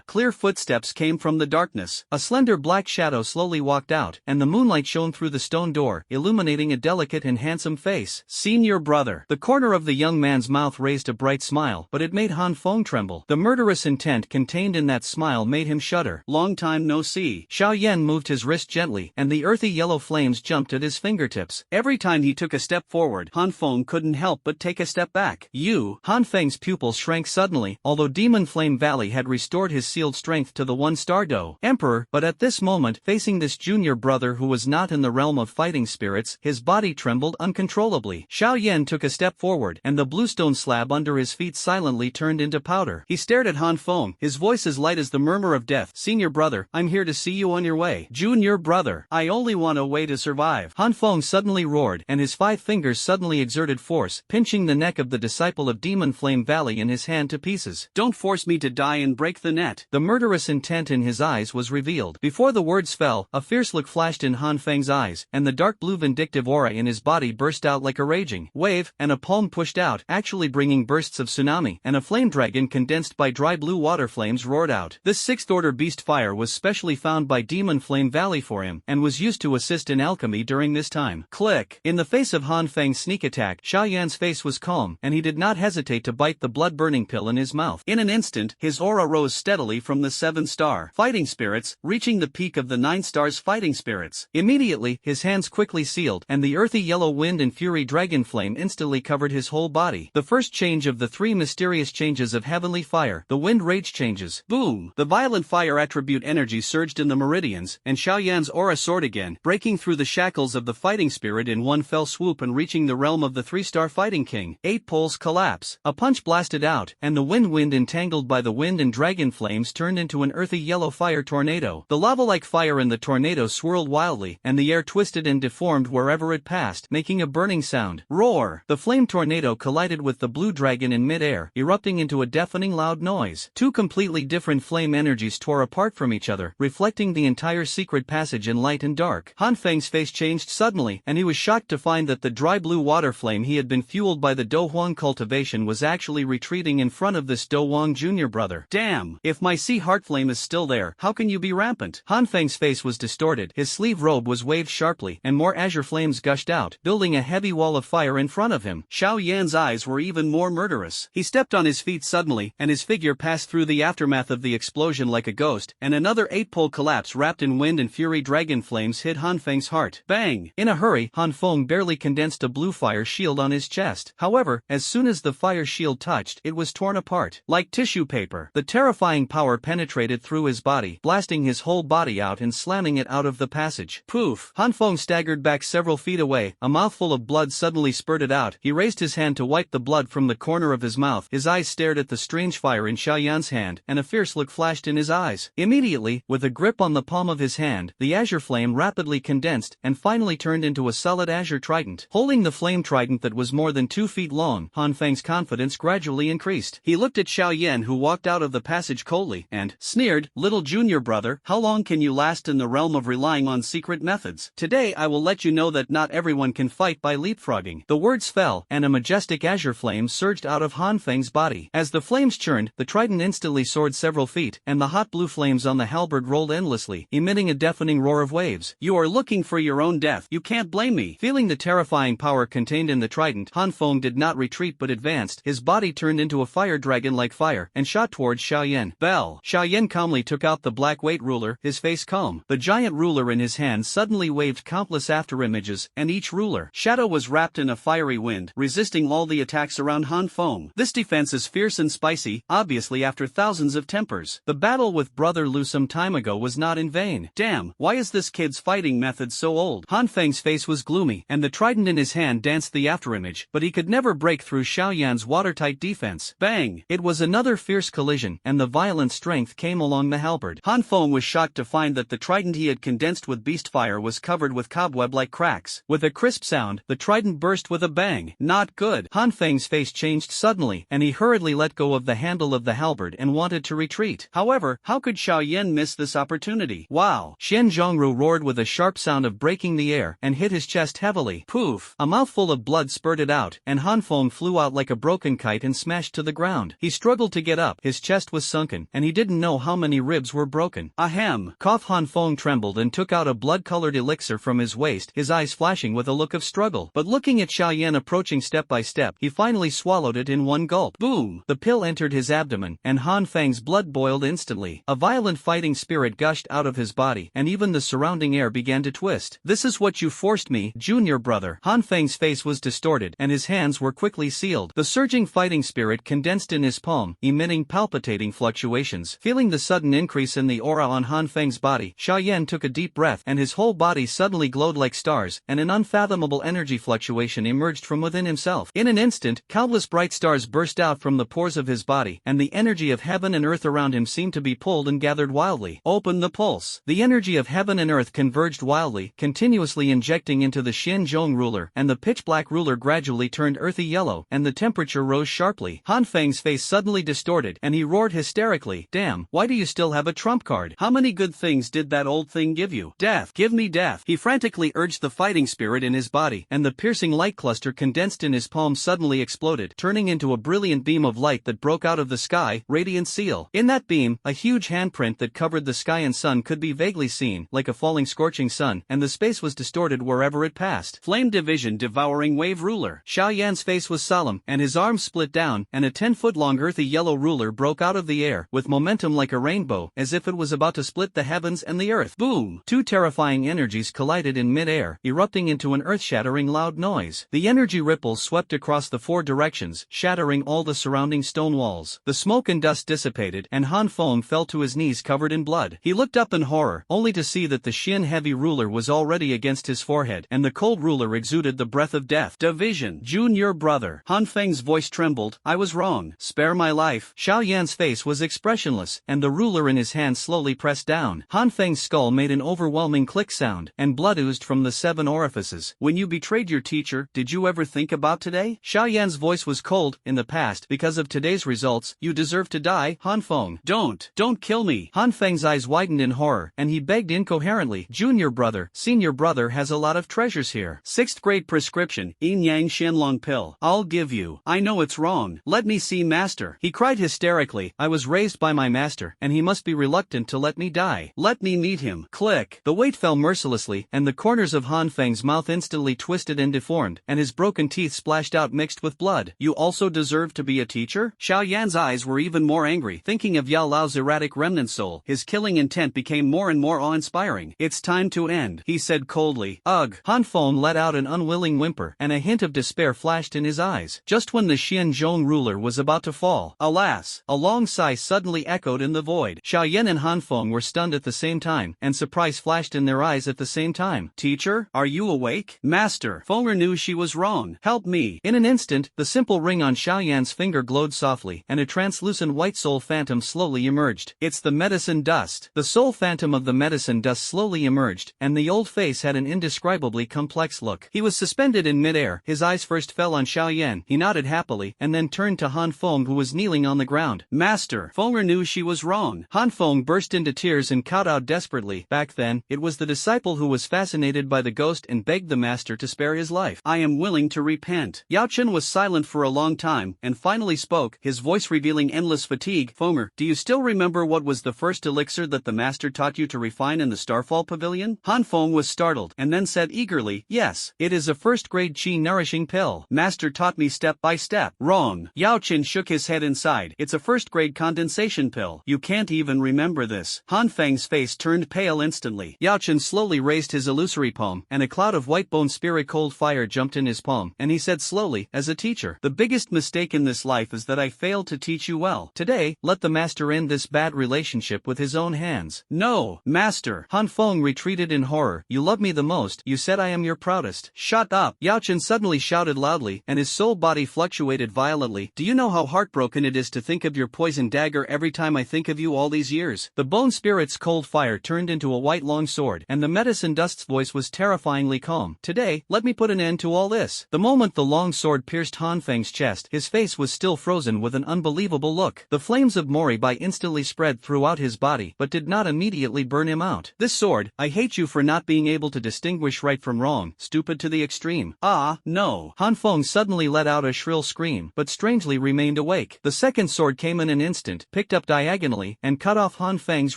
Clear footsteps came from the darkness. A slender black shadow slowly walked out, and the moonlight shone through the stone door, illuminating a delicate and handsome face. Senior brother. The corner of the young man's mouth raised a bright smile, but it made Han Feng tremble. The murderous intent contained in that smile made him shudder. Long time no see. Xiao Yan moved his wrist gently, and the earthy yellow flames jumped at his fingertips. Every time he took a step forward, Han Feng couldn't help but take a step back. Han Feng's pupils shrank suddenly, although Demon Flame Valley had restored his sealed strength to the one-star Do Emperor, but at this moment, facing this junior brother who was not in the realm of fighting spirits, his body trembled uncontrollably. Xiao Yan took a step forward, and the bluestone slab under his feet silently turned into powder. He stared at Han Feng, his voice as light as the murmur of death. Senior brother, I'm here to see you on your way. Junior brother, I only want a way to survive. Han Feng suddenly roared, and his 5 fingers suddenly exerted force, pinching the neck of the disciple of Demon Flame Valley in his hand to pieces. Don't force me to die and break the net. The murderous intent in his eyes was revealed. Before the words fell, a fierce look flashed in Han Feng's eyes, and the dark blue vindictive aura in his body burst out like a raging wave, and a palm pushed out, actually bringing bursts of tsunami, and a flame dragon condensed by dry blue water flames roared out. This 6th order beast fire was specially found by Demon Flame Valley for him, and was used to assist in alchemy during this time. Click! In the face of Han Feng's sneak attack, Xiao Yan's face was calm, and he did not hesitate to bite the blood-burning pill in his mouth. In an instant, his aura rose steadily from the 7-star fighting spirits, reaching the peak of the 9 stars fighting spirits. Immediately, his hands quickly sealed, and the earthy yellow wind and fury dragon flame instantly covered his whole body. The first change of the 3 mysterious changes of heavenly fire, the wind rage changes. Boom! The violent fire attribute energy surged in the meridians, and Xiao Yan's aura soared again, breaking through the shackles of the fighting spirit in one fell swoop and reaching the realm of the 3-star fighting king. 8 poles collapse. A punch blasted out, and the wind entangled by the wind and dragon flames turned into an earthy yellow fire tornado. The lava-like fire in the tornado swirled wildly, and the air twisted and deformed wherever it passed, making a burning sound. Roar! The flame tornado collided with the blue dragon in mid-air, erupting into a deafening loud noise. 2 completely different flame energies tore apart from each other, reflecting the entire secret passage in light and dark. Han Feng's face changed suddenly, and he was shocked to find that the dry blue water flame he had been fueled by the Do Huang cultivation was actually retreating in front of this Do Huang junior brother. Damn! If my sea heart flame is still there, how can you be rampant? Han Feng's face was distorted, his sleeve robe was waved sharply, and more azure flames gushed out, building a heavy wall of fire in front of him. Xiao Yan's eyes were even more murderous. He stepped on his feet suddenly, and his figure passed through the aftermath of the explosion like a ghost, and another 8-pole collapse wrapped in wind and fury dragon flames hit Han Feng's heart. Bang! In a hurry, Han Feng barely condensed a blue fire shield on his chest. However, as soon as the fire shield touched, it was torn apart. Like tissue paper. The terrifying power penetrated through his body, blasting his whole body out and slamming it out of the passage. Poof! Han Feng staggered back several feet away, a mouthful of blood suddenly spurted out. He raised his hand to wipe the blood from the corner of his mouth. His eyes stared at the strange fire in Xiao Yan's hand, and a fierce look flashed in his eyes. Immediately, with a grip on the palm of his hand, the azure flame rapidly condensed and finally turned into a solid azure trident. Holding the flame trident that was more than 2 feet long, Han Feng's confidence gradually increased. He looked at Xiao Yan, who walked out of the passage coldly, and sneered, "Little junior brother, how long can you last in the realm of relying on secret methods? Today I will let you know that not everyone can fight by leapfrogging." The words fell, and a majestic azure flame surged out of Han Feng's body. As the flames churned, the trident instantly soared several feet, and the hot blue flames on the halberd rolled endlessly, emitting a deafening roar of waves. "You are looking for your own death. You can't blame me." Feeling the terrifying power contained in the trident, Han Feng did not retreat but advanced. His body turned into a fire dragon like fire, and shot towards Xiao Yan. Bell! Xiao Yan calmly took out the black weight ruler, his face calm. The giant ruler in his hand suddenly waved countless afterimages, and each ruler shadow was wrapped in a fiery wind, resisting all the attacks around Han Feng. This defense is fierce and spicy, obviously after thousands of tempers. The battle with Brother Lu some time ago was not in vain. Damn, why is this kid's fighting method so old? Han Feng's face was gloomy, and the trident in his hand danced the afterimage, but he could never break through Xiao Yan's watertight defense. Bang! It was another fierce collision, and the violent strength came along the halberd. Han Feng was shocked to find that the trident he had condensed with beast fire was covered with cobweb-like cracks. With a crisp sound, the trident burst with a bang. Not good. Han Feng's face changed suddenly, and he hurriedly let go of the handle of the halberd and wanted to retreat. However, how could Xiao Yan miss this opportunity? Wow! Xian Zhongru roared with a sharp sound of breaking the air, and hit his chest heavily. Poof! A mouthful of blood spurted out, and Han Feng flew out like a broken kite and smashed to the ground. ground. He struggled to get up, his chest was sunken, and he didn't know how many ribs were broken. Ahem! Cough. Han Feng trembled and took out a blood-colored elixir from his waist, his eyes flashing with a look of struggle. But looking at Xiaoyan approaching step by step, he finally swallowed it in one gulp. Boom! The pill entered his abdomen, and Han Feng's blood boiled instantly. A violent fighting spirit gushed out of his body, and even the surrounding air began to twist. This is what you forced me, junior brother. Han Feng's face was distorted, and his hands were quickly sealed. The surging fighting spirit condensed in his palm, emitting palpitating fluctuations. Feeling the sudden increase in the aura on Han Feng's body, Xiaoyan took a deep breath, and his whole body suddenly glowed like stars, and an unfathomable energy fluctuation emerged from within himself. In an instant, countless bright stars burst out from the pores of his body, and the energy of heaven and earth around him seemed to be pulled and gathered wildly. Open the pulse. The energy of heaven and earth converged wildly, continuously injecting into the Xinzhong ruler, and the pitch-black ruler gradually turned earthy yellow, and the temperature rose sharply. Han Feng's face suddenly distorted, and he roared hysterically, "Damn, why do you still have a trump card? How many good things did that old thing give you? Death! Give me death!" He frantically urged the fighting spirit in his body, and the piercing light cluster condensed in his palm suddenly exploded, turning into a brilliant beam of light that broke out of the sky, radiant seal. In that beam, a huge handprint that covered the sky and sun could be vaguely seen, like a falling scorching sun, and the space was distorted wherever it passed. Flame division devouring wave ruler. Xiaoyan's face was solemn, and his arms split down, and a 10-foot-long earthy yellow ruler broke out of the air, with momentum like a rainbow, as if it was about to split the heavens and the earth. Boom! Two terrifying energies collided in mid-air, erupting into an earth-shattering loud noise. The energy ripples swept across the four directions, shattering all the surrounding stone walls. The smoke and dust dissipated, and Han Feng fell to his knees covered in blood. He looked up in horror, only to see that the Xin heavy ruler was already against his forehead, and the cold ruler exuded the breath of death. Division. Junior brother. Han Feng's voice trembled. "I was wrong. Spare my life." Xiaoyan's face was expressionless, and the ruler in his hand slowly pressed down. Han Feng's skull made an overwhelming click sound, and blood oozed from the 7 orifices. "When you betrayed your teacher, did you ever think about today?" Xiaoyan's voice was cold. "In the past, because of today's results, you deserve to die, Han Feng. Don't kill me." Han Feng's eyes widened in horror, and he begged incoherently, "Junior brother, senior brother has a lot of treasures here. 6th grade prescription, Yin Yang Shenlong pill. I'll give you. I know it's wrong. Let me see master." He cried hysterically, "I was raised by my master, and he must be reluctant to let me die. Let me meet him." Click. The weight fell mercilessly, and the corners of Han Feng's mouth instantly twisted and deformed, and his broken teeth splashed out mixed with blood. "You also deserve to be a teacher?" Xiaoyan's eyes were even more angry. Thinking of Yao Lao's erratic remnant soul, his killing intent became more and more awe-inspiring. "It's time to end," he said coldly. "Ugh." Han Feng let out an unwilling whimper, and a hint of despair flashed in his eyes. Just when the Xinzhong ruler was about to fall, alas, a long sigh suddenly echoed in the void. Xiaoyan and Han Feng were stunned at the same time, and surprise flashed in their eyes at the same time. "Teacher, are you awake?" "Master." Fenger knew she was wrong. "Help me." In an instant, the simple ring on Xiaoyan's finger glowed softly, and a translucent white soul phantom slowly emerged. "It's the medicine dust." The soul phantom of the medicine dust slowly emerged, and the old face had an indescribably complex look. He was suspended in midair. His eyes first fell on Xiaoyan. He nodded happily, and then turned to Han Feng, who was kneeling on the ground. "Master." Fenger knew she was wrong. Han Feng burst into tears and kowtowed desperately. Back then, it was the disciple who was fascinated by the ghost and begged the master to spare his life. "I am willing to repent." Yao Chen was silent for a long time, and finally spoke, his voice revealing endless fatigue. "Fenger, do you still remember what was the first elixir that the master taught you to refine in the Starfall Pavilion?" Han Feng was startled, and then said eagerly, "Yes, it is a first-grade qi nourishing pill. Master taught me step by step." "Wrong." Yao Chen shook his head inside. "It's a first-grade condensation pill. You can't even remember this." Han Feng's face turned pale instantly. Yao Chen slowly raised his illusory palm, and a cloud of white bone spirit cold fire jumped in his palm, and he said slowly, "As a teacher, the biggest mistake in this life is that I failed to teach you well. Today, let the master end this bad relationship with his own hands." "No, master." Han Feng retreated in horror. "You love me the most. You said I am your proudest." "Shut up." Yao Chen suddenly shouted loudly, and his soul body fluctuated violently. "Do you know how heartbroken it is to think of your poison dagger every time I think of you all these years?" The bone spirit's cold fire turned into a white long sword, and the medicine dust's voice was terrifyingly calm. "Today, let me put an end to all this." The moment the long sword pierced Han Feng's chest, his face was still frozen with an unbelievable look. The flames of Moribai instantly spread throughout his body, but did not immediately burn him out. "This sword, I hate you for not being able to distinguish right from wrong, stupid to the extreme." "Ah, no." Han Feng suddenly let out a shrill scream, but strangely remained awake. The second sword came in an instant, picked up diagonally, and cut off Han Feng's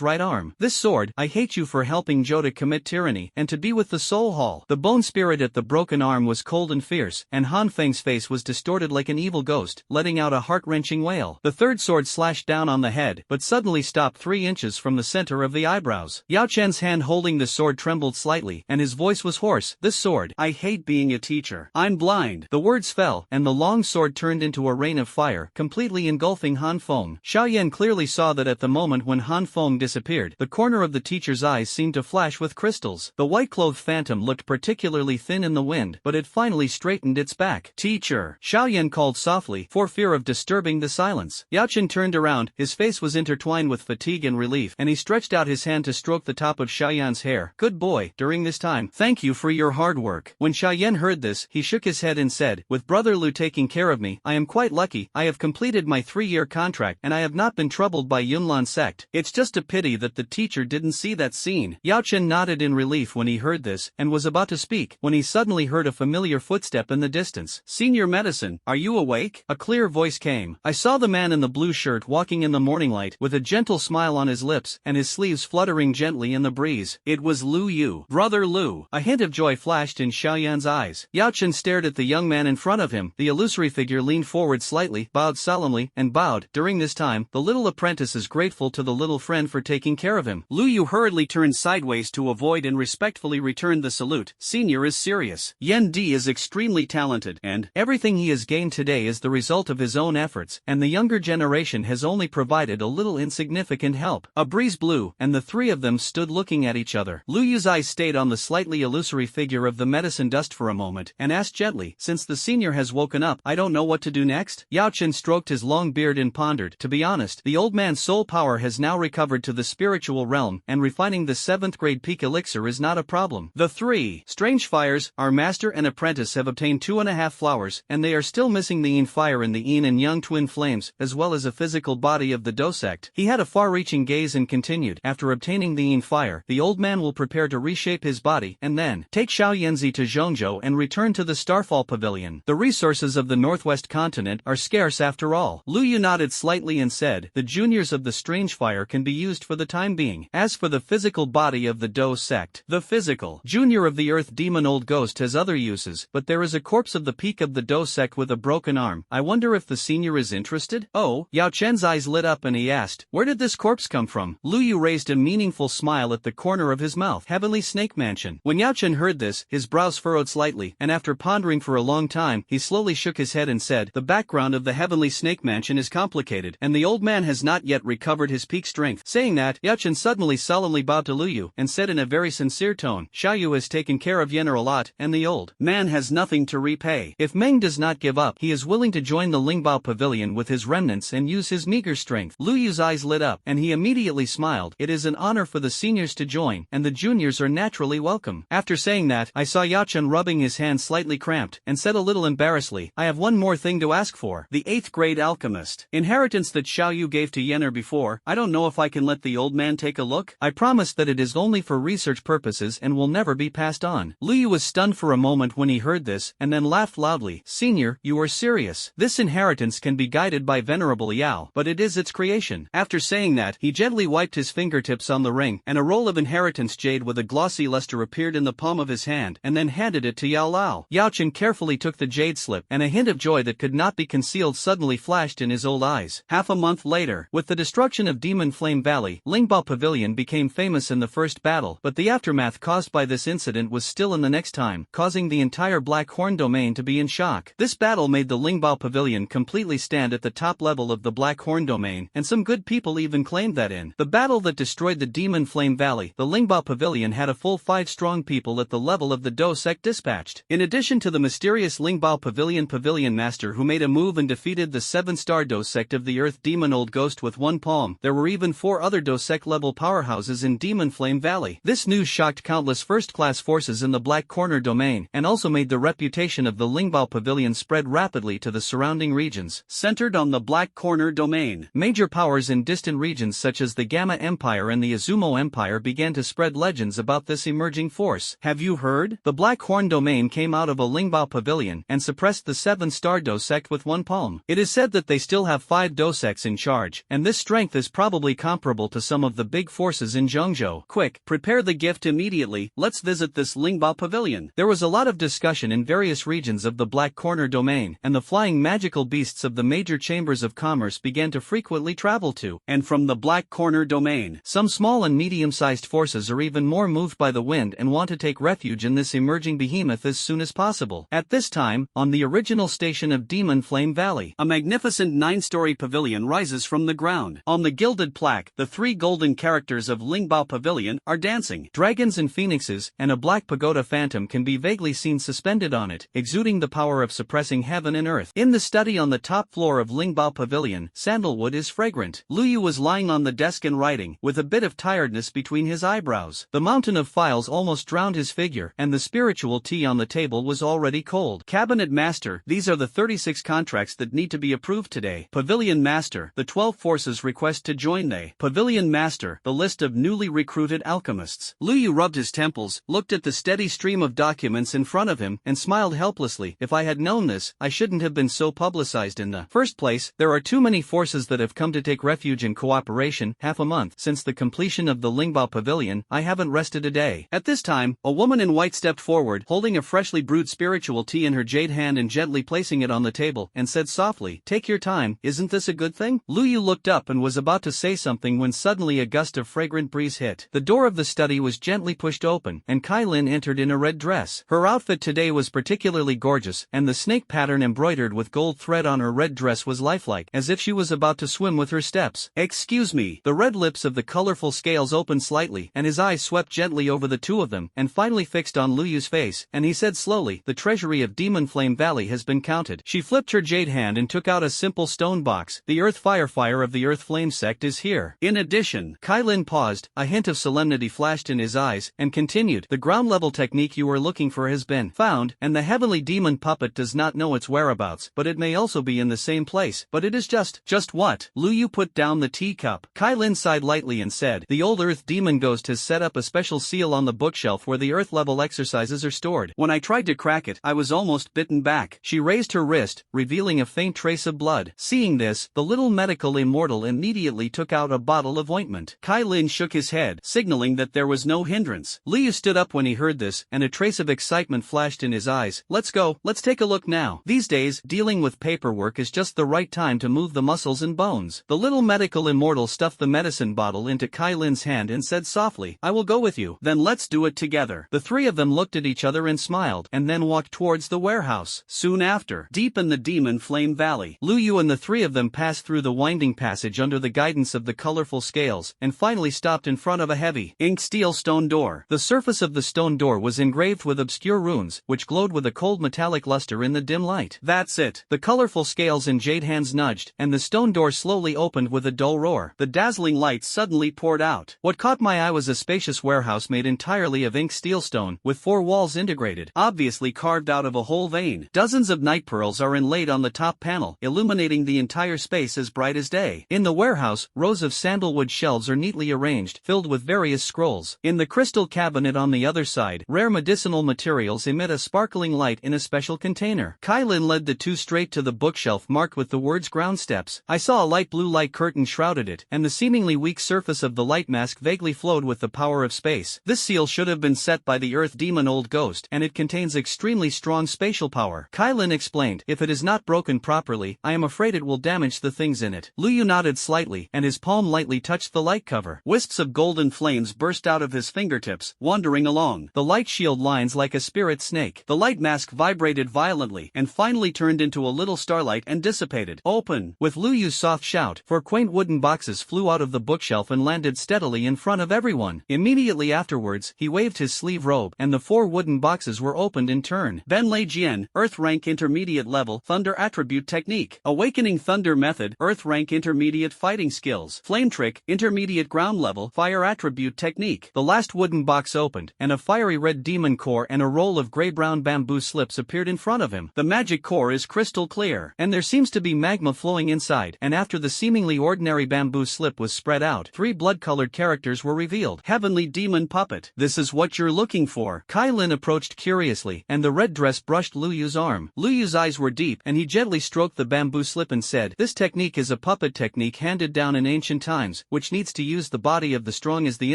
right arm. This sword, I hate you for helping Zhou to commit tyranny, and to be with the Soul Hall. The bone spirit at the broken arm was cold and fierce, and Han Feng's face was distorted like an evil ghost, letting out a heart-wrenching wail. The third sword slashed down on the head, but suddenly stopped 3 inches from the center of the eyebrows. Yao Chen's hand holding the sword trembled slightly, and his voice was hoarse. This sword, I hate being a teacher. I'm blind. The words fell, and the long sword turned into a rain of fire, completely engulfing Han Feng. Xiaoyan clearly saw that at the moment when Han Feng disappeared, the corner of the teacher's eyes seemed to flash with crystals. The white-clothed phantom looked particularly thin in the wind, but it finally straightened its back. Teacher, Xiaoyan called softly, for fear of disturbing the silence. Yao Chen turned around, his face was intertwined with fatigue and relief, and he stretched out his hand to stroke the top of Xiaoyan's hair. Good boy, during this time, thank you for your hard work. When Xiaoyan heard this, he shook his head and said, with Brother Lu taking care of me, I am quite lucky. I have completed my 3-year contract, and I have not been troubled by Yunlan sect. It's just a pity that the teacher didn't see that scene. Yao Chen nodded in relief when he heard this, and was about to speak, when he suddenly heard a familiar footstep in the distance. Senior Medicine, are you awake? A clear voice came. I saw the man in the blue shirt walking in the morning light, with a gentle smile on his lips, and his sleeves fluttering gently in the breeze. It was Lu Yu. Brother Lu. A hint of joy flashed in Xiaoyan's eyes. Yao Chen stared at the young man in front of him. The illusory figure leaned forward slightly, bowed solemnly, and bowed. During this time, the little apprentice is grateful to the little friend for taking care of him. Lu Yu hurriedly turned sideways to avoid and respectfully returned the salute. Senior is serious. Yan Di is extremely talented, and everything he has gained today is the result of his own efforts, and the younger generation has only provided a little insignificant help. A breeze blew, and the three of them stood looking at each other. Lu Yu's eyes stayed on the slightly illusory figure of the medicine dust for a moment, and asked gently, since the senior has woken up, I don't know what to do next? Yao Chen stroked his long beard and pondered. To be honest, the old man's soul power has now recovered to the spiritual realm, and refining the 7th grade peak elixir is not a problem. The 3 strange fires, our master and apprentice have obtained 2.5 flowers, and they are still missing the yin fire in the yin and yang twin flames, as well as a physical body of the Do sect. He had a far-reaching gaze and continued, after obtaining the yin fire, the old man will prepare to reshape his body, and then take Xiaoyanzi to Zhongzhou and return to the Starfall Pavilion. The resources of the northwest continent are scarce after all. Lu Yu nodded slightly and said, the juniors of the strange fire can be used for the time being. As for the physical body of the Do sect, the physical junior of the earth demon old ghost has other uses, but there is a corpse of the peak of the Do sect with a broken arm. I wonder if the senior is interested? Oh, Yao Chen's eyes lit up and he asked, where did this corpse come from? Lu Yu raised a meaningful smile at the corner of his mouth. Heavenly Snake Mansion. When Yao Chen heard this, his brows furrowed slightly, and after pondering for a long time, he slowly shook his head and said, the background of the Heavenly Snake Mansion is complicated, and the old man has not yet recovered his peak strength. Saying that, Yao Chen suddenly solemnly bowed to Lu Yu, and said in a very sincere tone, Xiaoyu has taken care of Yenner a lot, and the old man has nothing to repay. If Meng does not give up, he is willing to join the Lingbao Pavilion with his remnants and use his meager strength. Lu Yu's eyes lit up, and he immediately smiled. It is an honor for the seniors to join, and the juniors are naturally welcome. After saying that, I saw Yao Chen rubbing his hands slightly cramped, and said a little embarrassedly, I have one more thing to ask for. The 8th grade alchemist inheritance that Xiaoyu gave to Yenner before, I don't know if I can let the old man take a look. I promise that it is only for research purposes and will never be passed on. Lu Yu was stunned for a moment when he heard this, and then laughed loudly. Senior, you are serious. This inheritance can be guided by Venerable Yao, but it is its creation. After saying that, he gently wiped his fingertips on the ring, and a roll of inheritance jade with a glossy luster appeared in the palm of his hand, and then handed it to Yao Lao. Yao Chen carefully took the jade slip, and a hint of joy that could not be concealed suddenly flashed in his old eyes. Half a month later, with the destruction of Demon Flame Valley, Lingbao Pavilion became famous in the first battle, but the aftermath caused by this incident was still in the next time, causing the entire Black Horn domain to be in shock. This battle made the Lingbao Pavilion completely stand at the top level of the Black Horn domain, and some good people even claimed that in the battle that destroyed the Demon Flame Valley, the Lingbao Pavilion had a full 5 strong people at the level of the Do sect dispatched. In addition to the mysterious Lingbao Pavilion Master who made a move and defeated the 7-star Do sect of the Earth Demon Old Ghost with one palm, there were even 4 other Do sect level powerhouses in Demon Flame Valley. This news shocked countless first-class forces in the Black Corner domain, and also made the reputation of the Lingbao Pavilion spread rapidly to the surrounding regions. Centered on the Black Corner domain, major powers in distant regions such as the Gamma Empire and the Izumo Empire began to spread legends about this emerging force. Have you heard? The Black Horn domain came out of a Lingbao Pavilion and suppressed the 7-star Do sect with one palm. calm. It is said that they still have 5 doseks in charge, and this strength is probably comparable to some of the big forces in Zhengzhou. Quick, prepare the gift immediately, let's visit this Lingbao Pavilion. There was a lot of discussion in various regions of the Black Corner domain, and the flying magical beasts of the major chambers of commerce began to frequently travel to and from the Black Corner domain. Some small and medium-sized forces are even more moved by the wind and want to take refuge in this emerging behemoth as soon as possible. At this time, on the original station of Demon Flame Valley, a magnificent 9-story pavilion rises from the ground. On the gilded plaque, the 3 golden characters of Lingbao Pavilion are dancing. Dragons and phoenixes, and a black pagoda phantom can be vaguely seen suspended on it, exuding the power of suppressing heaven and earth. In the study on the top floor of Lingbao Pavilion, sandalwood is fragrant. Luyu was lying on the desk and writing, with a bit of tiredness between his eyebrows. The mountain of files almost drowned his figure, and the spiritual tea on the table was already cold. Cabinet Master, these are the 36 contracts that need to be approved today. Pavilion Master, the 12 forces request to join they. Pavilion Master, the list of newly recruited alchemists. Luyu rubbed his temples, looked at the steady stream of documents in front of him, and smiled helplessly. If I had known this, I shouldn't have been so publicized in the first place. There are too many forces that have come to take refuge in cooperation. Half a month since the completion of the Lingbao Pavilion, I haven't rested a day. At this time, a woman in white stepped forward, holding a freshly brewed spiritual tea in her jade hand and gently placing it on the table, and said softly, "Take your time, isn't this a good thing?" Luyu looked up and was about to say something when suddenly a gust of fragrant breeze hit. The door of the study was gently pushed open, and Kai Lin entered in a red dress. Her outfit today was particularly gorgeous, and the snake pattern embroidered with gold thread on her red dress was lifelike, as if she was about to swim with her steps. "Excuse me." The red lips of the colorful scales opened slightly, and his eyes swept gently over the two of them, and finally fixed on Luyu's face, and he said slowly, "The treasury of Demon Flame Valley has been counted." She flipped her jade hand and took out a simple stone box. "The Earth Fire of the Earth Flame sect is here. In addition," Kai Lin paused, a hint of solemnity flashed in his eyes, and continued, "The ground-level technique you were looking for has been found, and the heavenly demon puppet does not know its whereabouts, but it may also be in the same place. But it is just what?" Luyu put down the teacup. Kai Lin sighed lightly and said, "The old Earth Demon Ghost has set up a special seal on the bookshelf where the Earth-level exercises are stored. When I tried to crack it, I was almost bitten back." She raised her wrist, revealing a faint trace of blood. Seeing this, the little medical immortal immediately took out a bottle of ointment. Kai Lin shook his head, signaling that there was no hindrance. Liu stood up when he heard this, and a trace of excitement flashed in his eyes. "Let's go, let's take a look now." These days, dealing with paperwork is just the right time to move the muscles and bones. The little medical immortal stuffed the medicine bottle into Kai Lin's hand and said softly, "I will go with you." "Then let's do it together." The three of them looked at each other and smiled, and then walked towards the warehouse. Soon after, deep in the Demon Flame Valley, Luyu and the three of them passed through the winding passage under the guidance of the colorful scales, and finally stopped in front of a heavy, inked steel stone door. The surface of the stone door was engraved with obscure runes, which glowed with a cold metallic luster in the dim light. "That's it." The colorful scales and jade hands nudged, and the stone door slowly opened with a dull roar. The dazzling light suddenly poured out. What caught my eye was a spacious warehouse made entirely of inked steel stone, with 4 walls integrated, obviously carved out of a whole vein. Dozens of night pearls are inlaid on the top panel, illuminating the entire space as bright as day. In the warehouse, rows of sandalwood shelves are neatly arranged, filled with various scrolls. In the crystal cabinet on the other side, rare medicinal materials emit a sparkling light in a special container. Kai Lin led the two straight to the bookshelf marked with the words "Ground Steps." I saw a light blue light curtain shrouded it, and the seemingly weak surface of the light mask vaguely flowed with the power of space. This seal should have been set by the Earth Demon Old Ghost, and it contains extremely strong spatial power. Kai Lin explained, "If it is not broken properly, I am afraid it will damage the things in it." Luyu nodded slightly, and his palm lightly touched the light cover. Wisps of golden flames burst out of his fingertips, wandering along the light shield lines like a spirit snake. The light mask vibrated violently, and finally turned into a little starlight and dissipated. "Open!" With Luyu's soft shout, 4 quaint wooden boxes flew out of the bookshelf and landed steadily in front of everyone. Immediately afterwards, he waved his sleeve robe, and the 4 wooden boxes were opened in turn. Ben Lei Jian, Earth Rank Intermediate Level, Thunder Attribute Technique. Awakening Thunder Method, Earth Rank Intermediate Fighting Skills. Flame Trick, Intermediate Ground Level, Fire Attribute Technique. The last wooden box opened, and a fiery red demon core and a roll of gray-brown bamboo slips appeared in front of him. The magic core is crystal clear, and there seems to be magma flowing inside, and after the seemingly ordinary bamboo slip was spread out, 3 blood-colored characters were revealed. "Heavenly Demon Puppet. This is what you're looking for." Kai Lin approached curiously, and the red dress brushed Luyu's arm. Luyu's eyes were deep, and he gently gently stroked the bamboo slip and said, "This technique is a puppet technique handed down in ancient times, which needs to use the body of the strong as the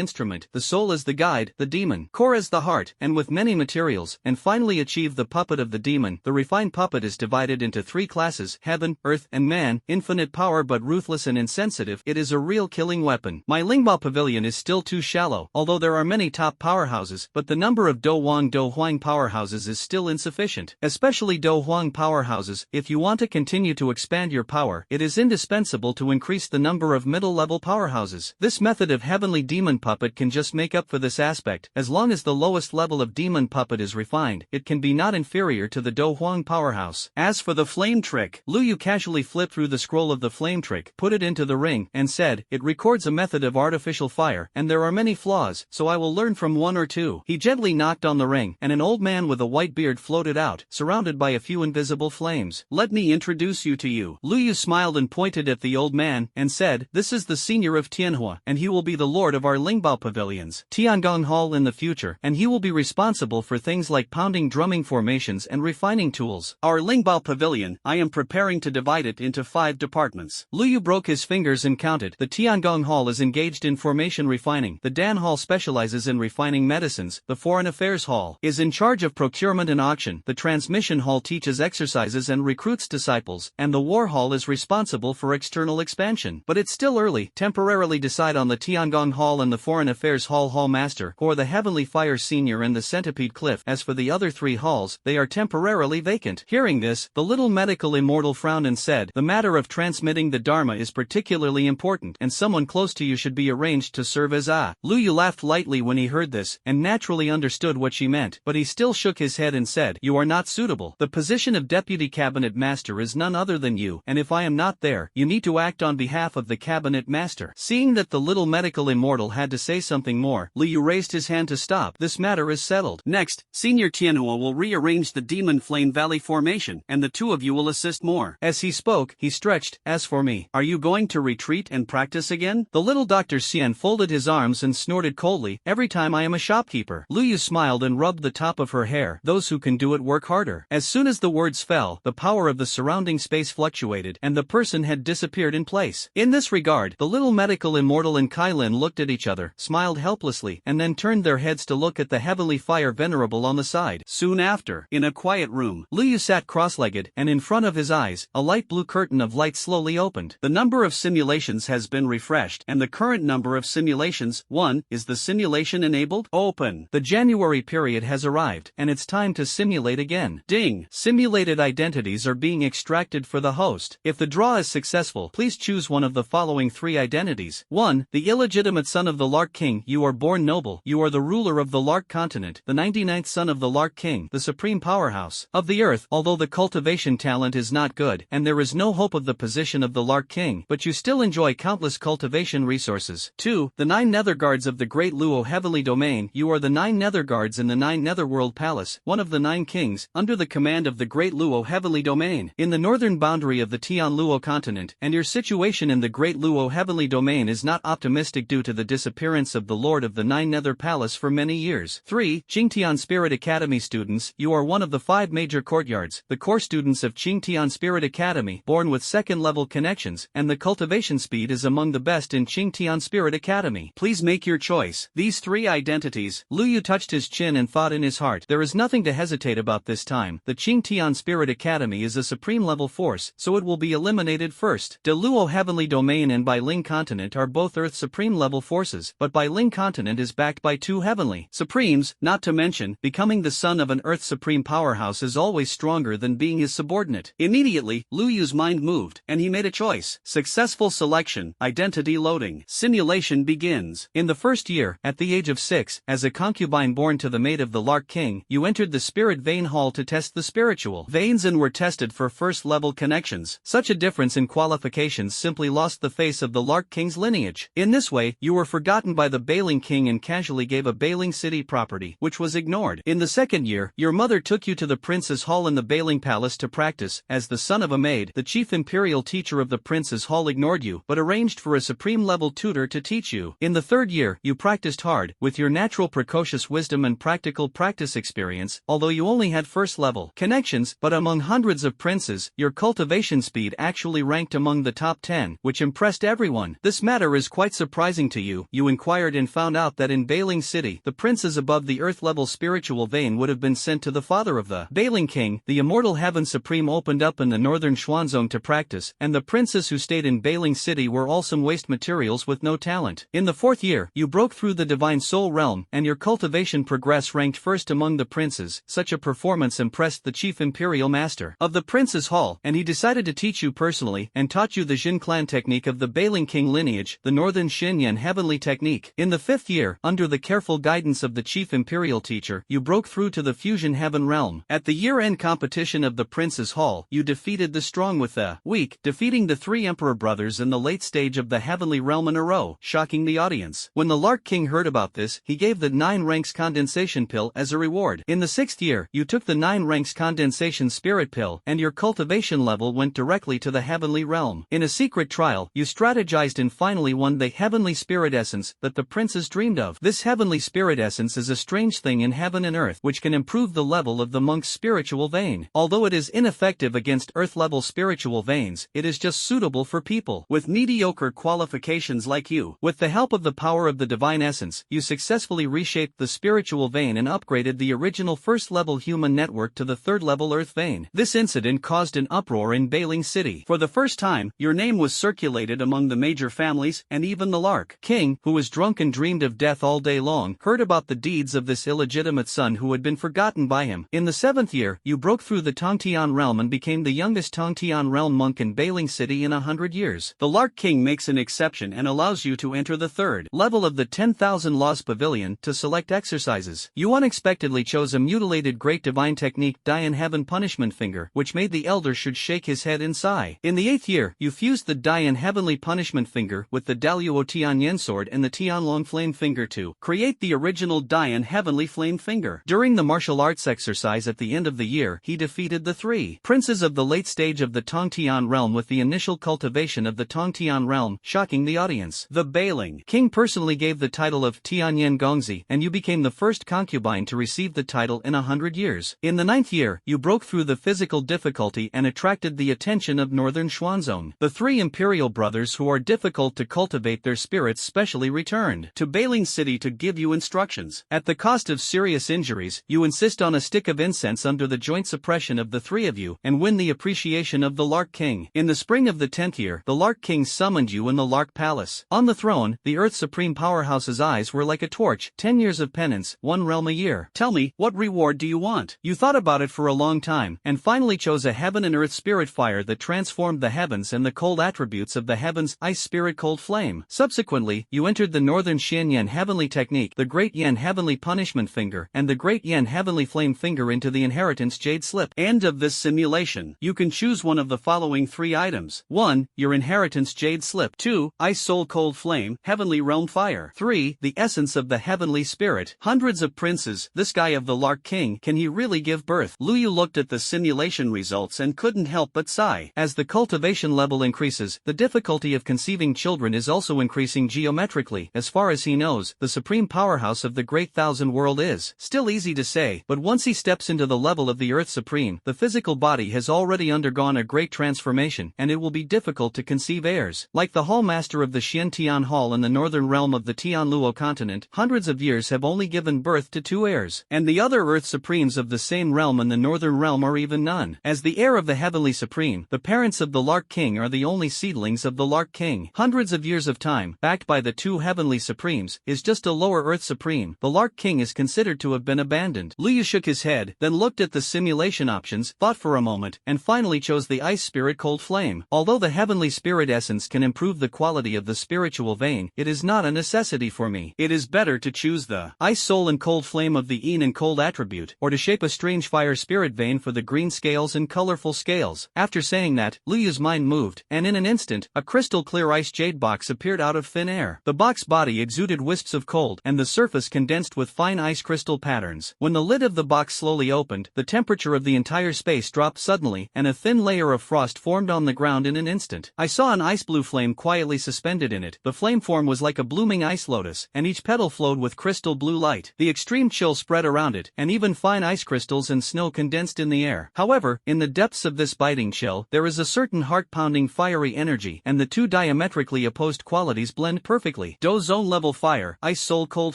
instrument, the soul as the guide, the demon core as the heart, and with many materials, and finally achieve the puppet of the demon. The refined puppet is divided into three classes: heaven, earth, and man. Infinite power but ruthless and insensitive. It is a real killing weapon. My Lingbao Pavilion is still too shallow, although there are many top powerhouses, but the number of Do Huang powerhouses is still insufficient, especially Do Huang powerhouses. If you want to continue to expand your power, it is indispensable to increase the number of middle-level powerhouses. This method of heavenly demon puppet can just make up for this aspect. As long as the lowest level of demon puppet is refined, it can be not inferior to the Do Huang powerhouse. As for the flame trick, Lu Yu casually flipped through the scroll of the flame trick, put it into the ring, and said, "It records a method of artificial fire, and there are many flaws, so I will learn from one or two." He gently knocked on the ring, and an old man with a white beard floated out, surrounded by a few invisible flames. "Let me introduce you to you." Lu Yu smiled and pointed at the old man, and said, "This is the senior of Tianhua, and he will be the lord of our Lingbao pavilions, Tiangong Hall, in the future, and he will be responsible for things like pounding drumming formations and refining tools. Our Lingbao pavilion, I am preparing to divide it into 5 departments." Lu Yu broke his fingers and counted. The Tiangong Hall is engaged in formation refining, the Dan Hall specializes in refining medicines, the Foreign Affairs Hall is in charge of procurement and auction, the Transmission Hall teaches exercises and recruits disciples, and the War Hall is responsible for external expansion. But it's still early. Temporarily decide on the Tiangong Hall and the Foreign Affairs Hall Master, or the Heavenly Fire Senior and the Centipede Cliff. As for the other 3 halls, they are temporarily vacant. Hearing this, the little medical immortal frowned and said, "The matter of transmitting the Dharma is particularly important, and someone close to you should be arranged to serve as a." Lu Yu laughed lightly when he heard this, and naturally understood what she meant, but he still shook his head and said, "You are not suitable. The position of Deputy Cabinet Master is none other than you, and if I am not there, you need to act on behalf of the Cabinet Master." Seeing that the little medical immortal had to say something more, Lu Yu raised his hand to stop. "This matter is settled. Next, Senior Tianhua will rearrange the Demon Flame Valley formation, and the 2 of you will assist more." As he spoke, he stretched. "As for me, are you going to retreat and practice again?" The little Dr. Xian folded his arms and snorted coldly, "Every time I am a shopkeeper." Lu Yu smiled and rubbed the top of her hair. "Those who can do it work harder." As soon as the words fell, the power of the surrounding space fluctuated, and the person had disappeared in place. In this regard, the little medical immortal and Kailin looked at each other, smiled helplessly, and then turned their heads to look at the heavenly fire venerable on the side. Soon after, in a quiet room, Lu Yu sat cross-legged, and in front of his eyes, a light blue curtain of light slowly opened. The number of simulations has been refreshed, and the current number of simulations, 1, is the simulation enabled? Open. The January period has arrived, and it's time to simulate again. Ding! Simulated identities are being extracted for the host. If the draw is successful, please choose one of the following 3 identities. 1. The illegitimate son of the Lark King. You are born noble. You are the ruler of the Lark continent, the 99th son of the Lark King, the supreme powerhouse of the earth. Although the cultivation talent is not good, and there is no hope of the position of the Lark King, but you still enjoy countless cultivation resources. 2. The 9 nether guards of the Great Luo Heavenly Domain. You are the 9 nether guards in the 9 Netherworld Palace, one of the 9 kings, under the command of the Great Luo Heavenly Domain, in the northern boundary of the Tian Luo continent, and your situation in the Great Luo Heavenly Domain is not optimistic due to the disappearance of the Lord of the 9 Nether Palace for many years. 3. Qingtian Spirit Academy students. You are one of the 5 major courtyards, the core students of Qingtian Spirit Academy, born with second-level connections, and the cultivation speed is among the best in Qingtian Spirit Academy. Please make your choice. These 3 identities. Lu Yu touched his chin and thought in his heart, there is nothing to hesitate about this time. The Qingtian Spirit Academy is a supreme-level force, so it will be eliminated first. De Luo Heavenly Domain and Bai Ling Continent are both Earth supreme-level forces, but Bai Ling Continent is backed by 2 heavenly supremes, not to mention, becoming the son of an Earth supreme powerhouse is always stronger than being his subordinate. Immediately, Lu Yu's mind moved, and he made a choice. Successful selection. Identity loading. Simulation begins. In the first year, at the age of 6, as a concubine born to the mate of the Lark King, you entered the Spirit Vein Hall to test the spiritual veins and were tested for first-level connections. Such a difference in qualifications simply lost the face of the Lark King's lineage. In this way, you were forgotten by the Bailing King and casually gave a Bailing city property, which was ignored. In the second year, your mother took you to the Prince's Hall in the Bailing Palace to practice. As the son of a maid, the chief imperial teacher of the Prince's Hall ignored you, but arranged for a supreme-level tutor to teach you. In the third year, you practiced hard, with your natural precocious wisdom and practical practice experience, although you only had first-level connections, but among hundreds of princes princes, your cultivation speed actually ranked among the top 10, which impressed everyone. This matter is quite surprising to you. You inquired and found out that in Bailing City, the princes above the earth-level spiritual vein would have been sent to the father of the Bailing King. The immortal heaven supreme opened up in the northern Xuanzong to practice, and the princes who stayed in Bailing City were all some waste materials with no talent. In the 4th year, you broke through the divine soul realm, and your cultivation progress ranked first among the princes. Such a performance impressed the chief imperial master of the prince's hall, and he decided to teach you personally, and taught you the Jin clan technique of the Bailing King lineage, the northern Xinyan heavenly technique. In the 5th year, under the careful guidance of the chief imperial teacher, you broke through to the fusion heaven realm. At the year-end competition of the prince's hall, you defeated the strong with the weak, defeating the 3 emperor brothers in the late stage of the heavenly realm in a row, shocking the audience. When the Lark King heard about this, he gave the 9 ranks condensation pill as a reward. In the 6th year, you took the 9 ranks condensation spirit pill, and your cultivation level went directly to the heavenly realm. In a secret trial, you strategized and finally won the heavenly spirit essence that the princes dreamed of. This heavenly spirit essence is a strange thing in heaven and earth, which can improve the level of the monk's spiritual vein. Although it is ineffective against earth-level spiritual veins, it is just suitable for people with mediocre qualifications like you. With the help of the power of the divine essence, you successfully reshaped the spiritual vein and upgraded the original first-level human network to the third-level earth vein. This incident caused an uproar in Bailing City. For the first time, your name was circulated among the major families, and even the Lark King, who was drunk and dreamed of death all day long, heard about the deeds of this illegitimate son who had been forgotten by him. In the 7th year, you broke through the Tongtian realm and became the youngest Tongtian realm monk in Bailing City in 100 years. The Lark King makes an exception and allows you to enter the 3rd level of the 10,000 Laws Pavilion to select exercises. You unexpectedly chose a mutilated great divine technique Dian Heaven Punishment Finger, which made the elder should shake his head and sigh. In the 8th year, you fused the Dian Heavenly Punishment Finger with the Daluo Tianyan Sword and the Tianlong Flame Finger to create the original Dian Heavenly Flame Finger. During the martial arts exercise at the end of the year, he defeated the 3 princes of the late stage of the Tongtian realm with the initial cultivation of the Tongtian realm, shocking the audience. The Bailing King personally gave the title of Tianyan Gongzi, and you became the first concubine to receive the title in 100 years. In the 9th year, you broke through the physical difficulty and attracted the attention of northern Xuanzong. The 3 imperial brothers who are difficult to cultivate their spirits specially returned to Bailing City to give you instructions. At the cost of serious injuries, you insist on a stick of incense under the joint suppression of the 3 of you, and win the appreciation of the Lark King. In the spring of the 10th year, the Lark King summoned you in the Lark Palace. On the throne, the Earth Supreme Powerhouse's eyes were like a torch. 10 years of penance, 1 realm a year. Tell me, what reward do you want? You thought about it for a long time, and finally chose a heaven and earth spirit fire that transformed the heavens and the cold attributes of the heavens, ice spirit cold flame. Subsequently, you entered the northern Xianyan heavenly technique, the Great Yan heavenly punishment finger, and the Great Yan heavenly flame finger into the inheritance jade slip. End of this simulation. You can choose one of the following 3 items. 1. Your inheritance jade slip. 2. Ice soul cold flame, heavenly realm fire. 3. The essence of the heavenly spirit. Hundreds of princes, this guy of the Lark King, can he really give birth? Luyu looked at the simulation results and couldn't help but sigh. As the cultivation level increases, the difficulty of conceiving children is also increasing geometrically. As far as he knows, the supreme powerhouse of the great thousand world is still easy to say, but once he steps into the level of the Earth Supreme, the physical body has already undergone a great transformation, and it will be difficult to conceive heirs. Like the Hall Master of the Xian Tian Hall in the northern realm of the Tianluo continent, hundreds of years have only given birth to 2 heirs, and the other Earth Supremes of the same realm in the northern realm are even none. As the heir of the Heavenly Supreme, the parents of the Lark King are the only seedlings of the Lark King. Hundreds of years of time, backed by the 2 Heavenly Supremes, is just a lower Earth Supreme. The Lark King is considered to have been abandoned. Liu shook his head, then looked at the simulation options, thought for a moment, and finally chose the Ice Spirit Cold Flame. Although the Heavenly Spirit essence can improve the quality of the spiritual vein, it is not a necessity for me. It is better to choose the Ice Soul and Cold Flame of the Yin and Cold attribute, or to shape a strange fire spirit vein for the green scales and colorful scales. After saying that, Liyu's mind moved, and in an instant, a crystal clear ice jade box appeared out of thin air. The box body exuded wisps of cold, and the surface condensed with fine ice crystal patterns. When the lid of the box slowly opened, the temperature of the entire space dropped suddenly, and a thin layer of frost formed on the ground in an instant. I saw an ice blue flame quietly suspended in it. The flame form was like a blooming ice lotus, and each petal flowed with crystal blue light. The extreme chill spread around it, and even fine ice crystals and snow condensed in the air. However, In the depths of this biting chill, there is a certain heart-pounding fiery energy, and the two diametrically opposed qualities blend perfectly. Do zone level fire, ice soul cold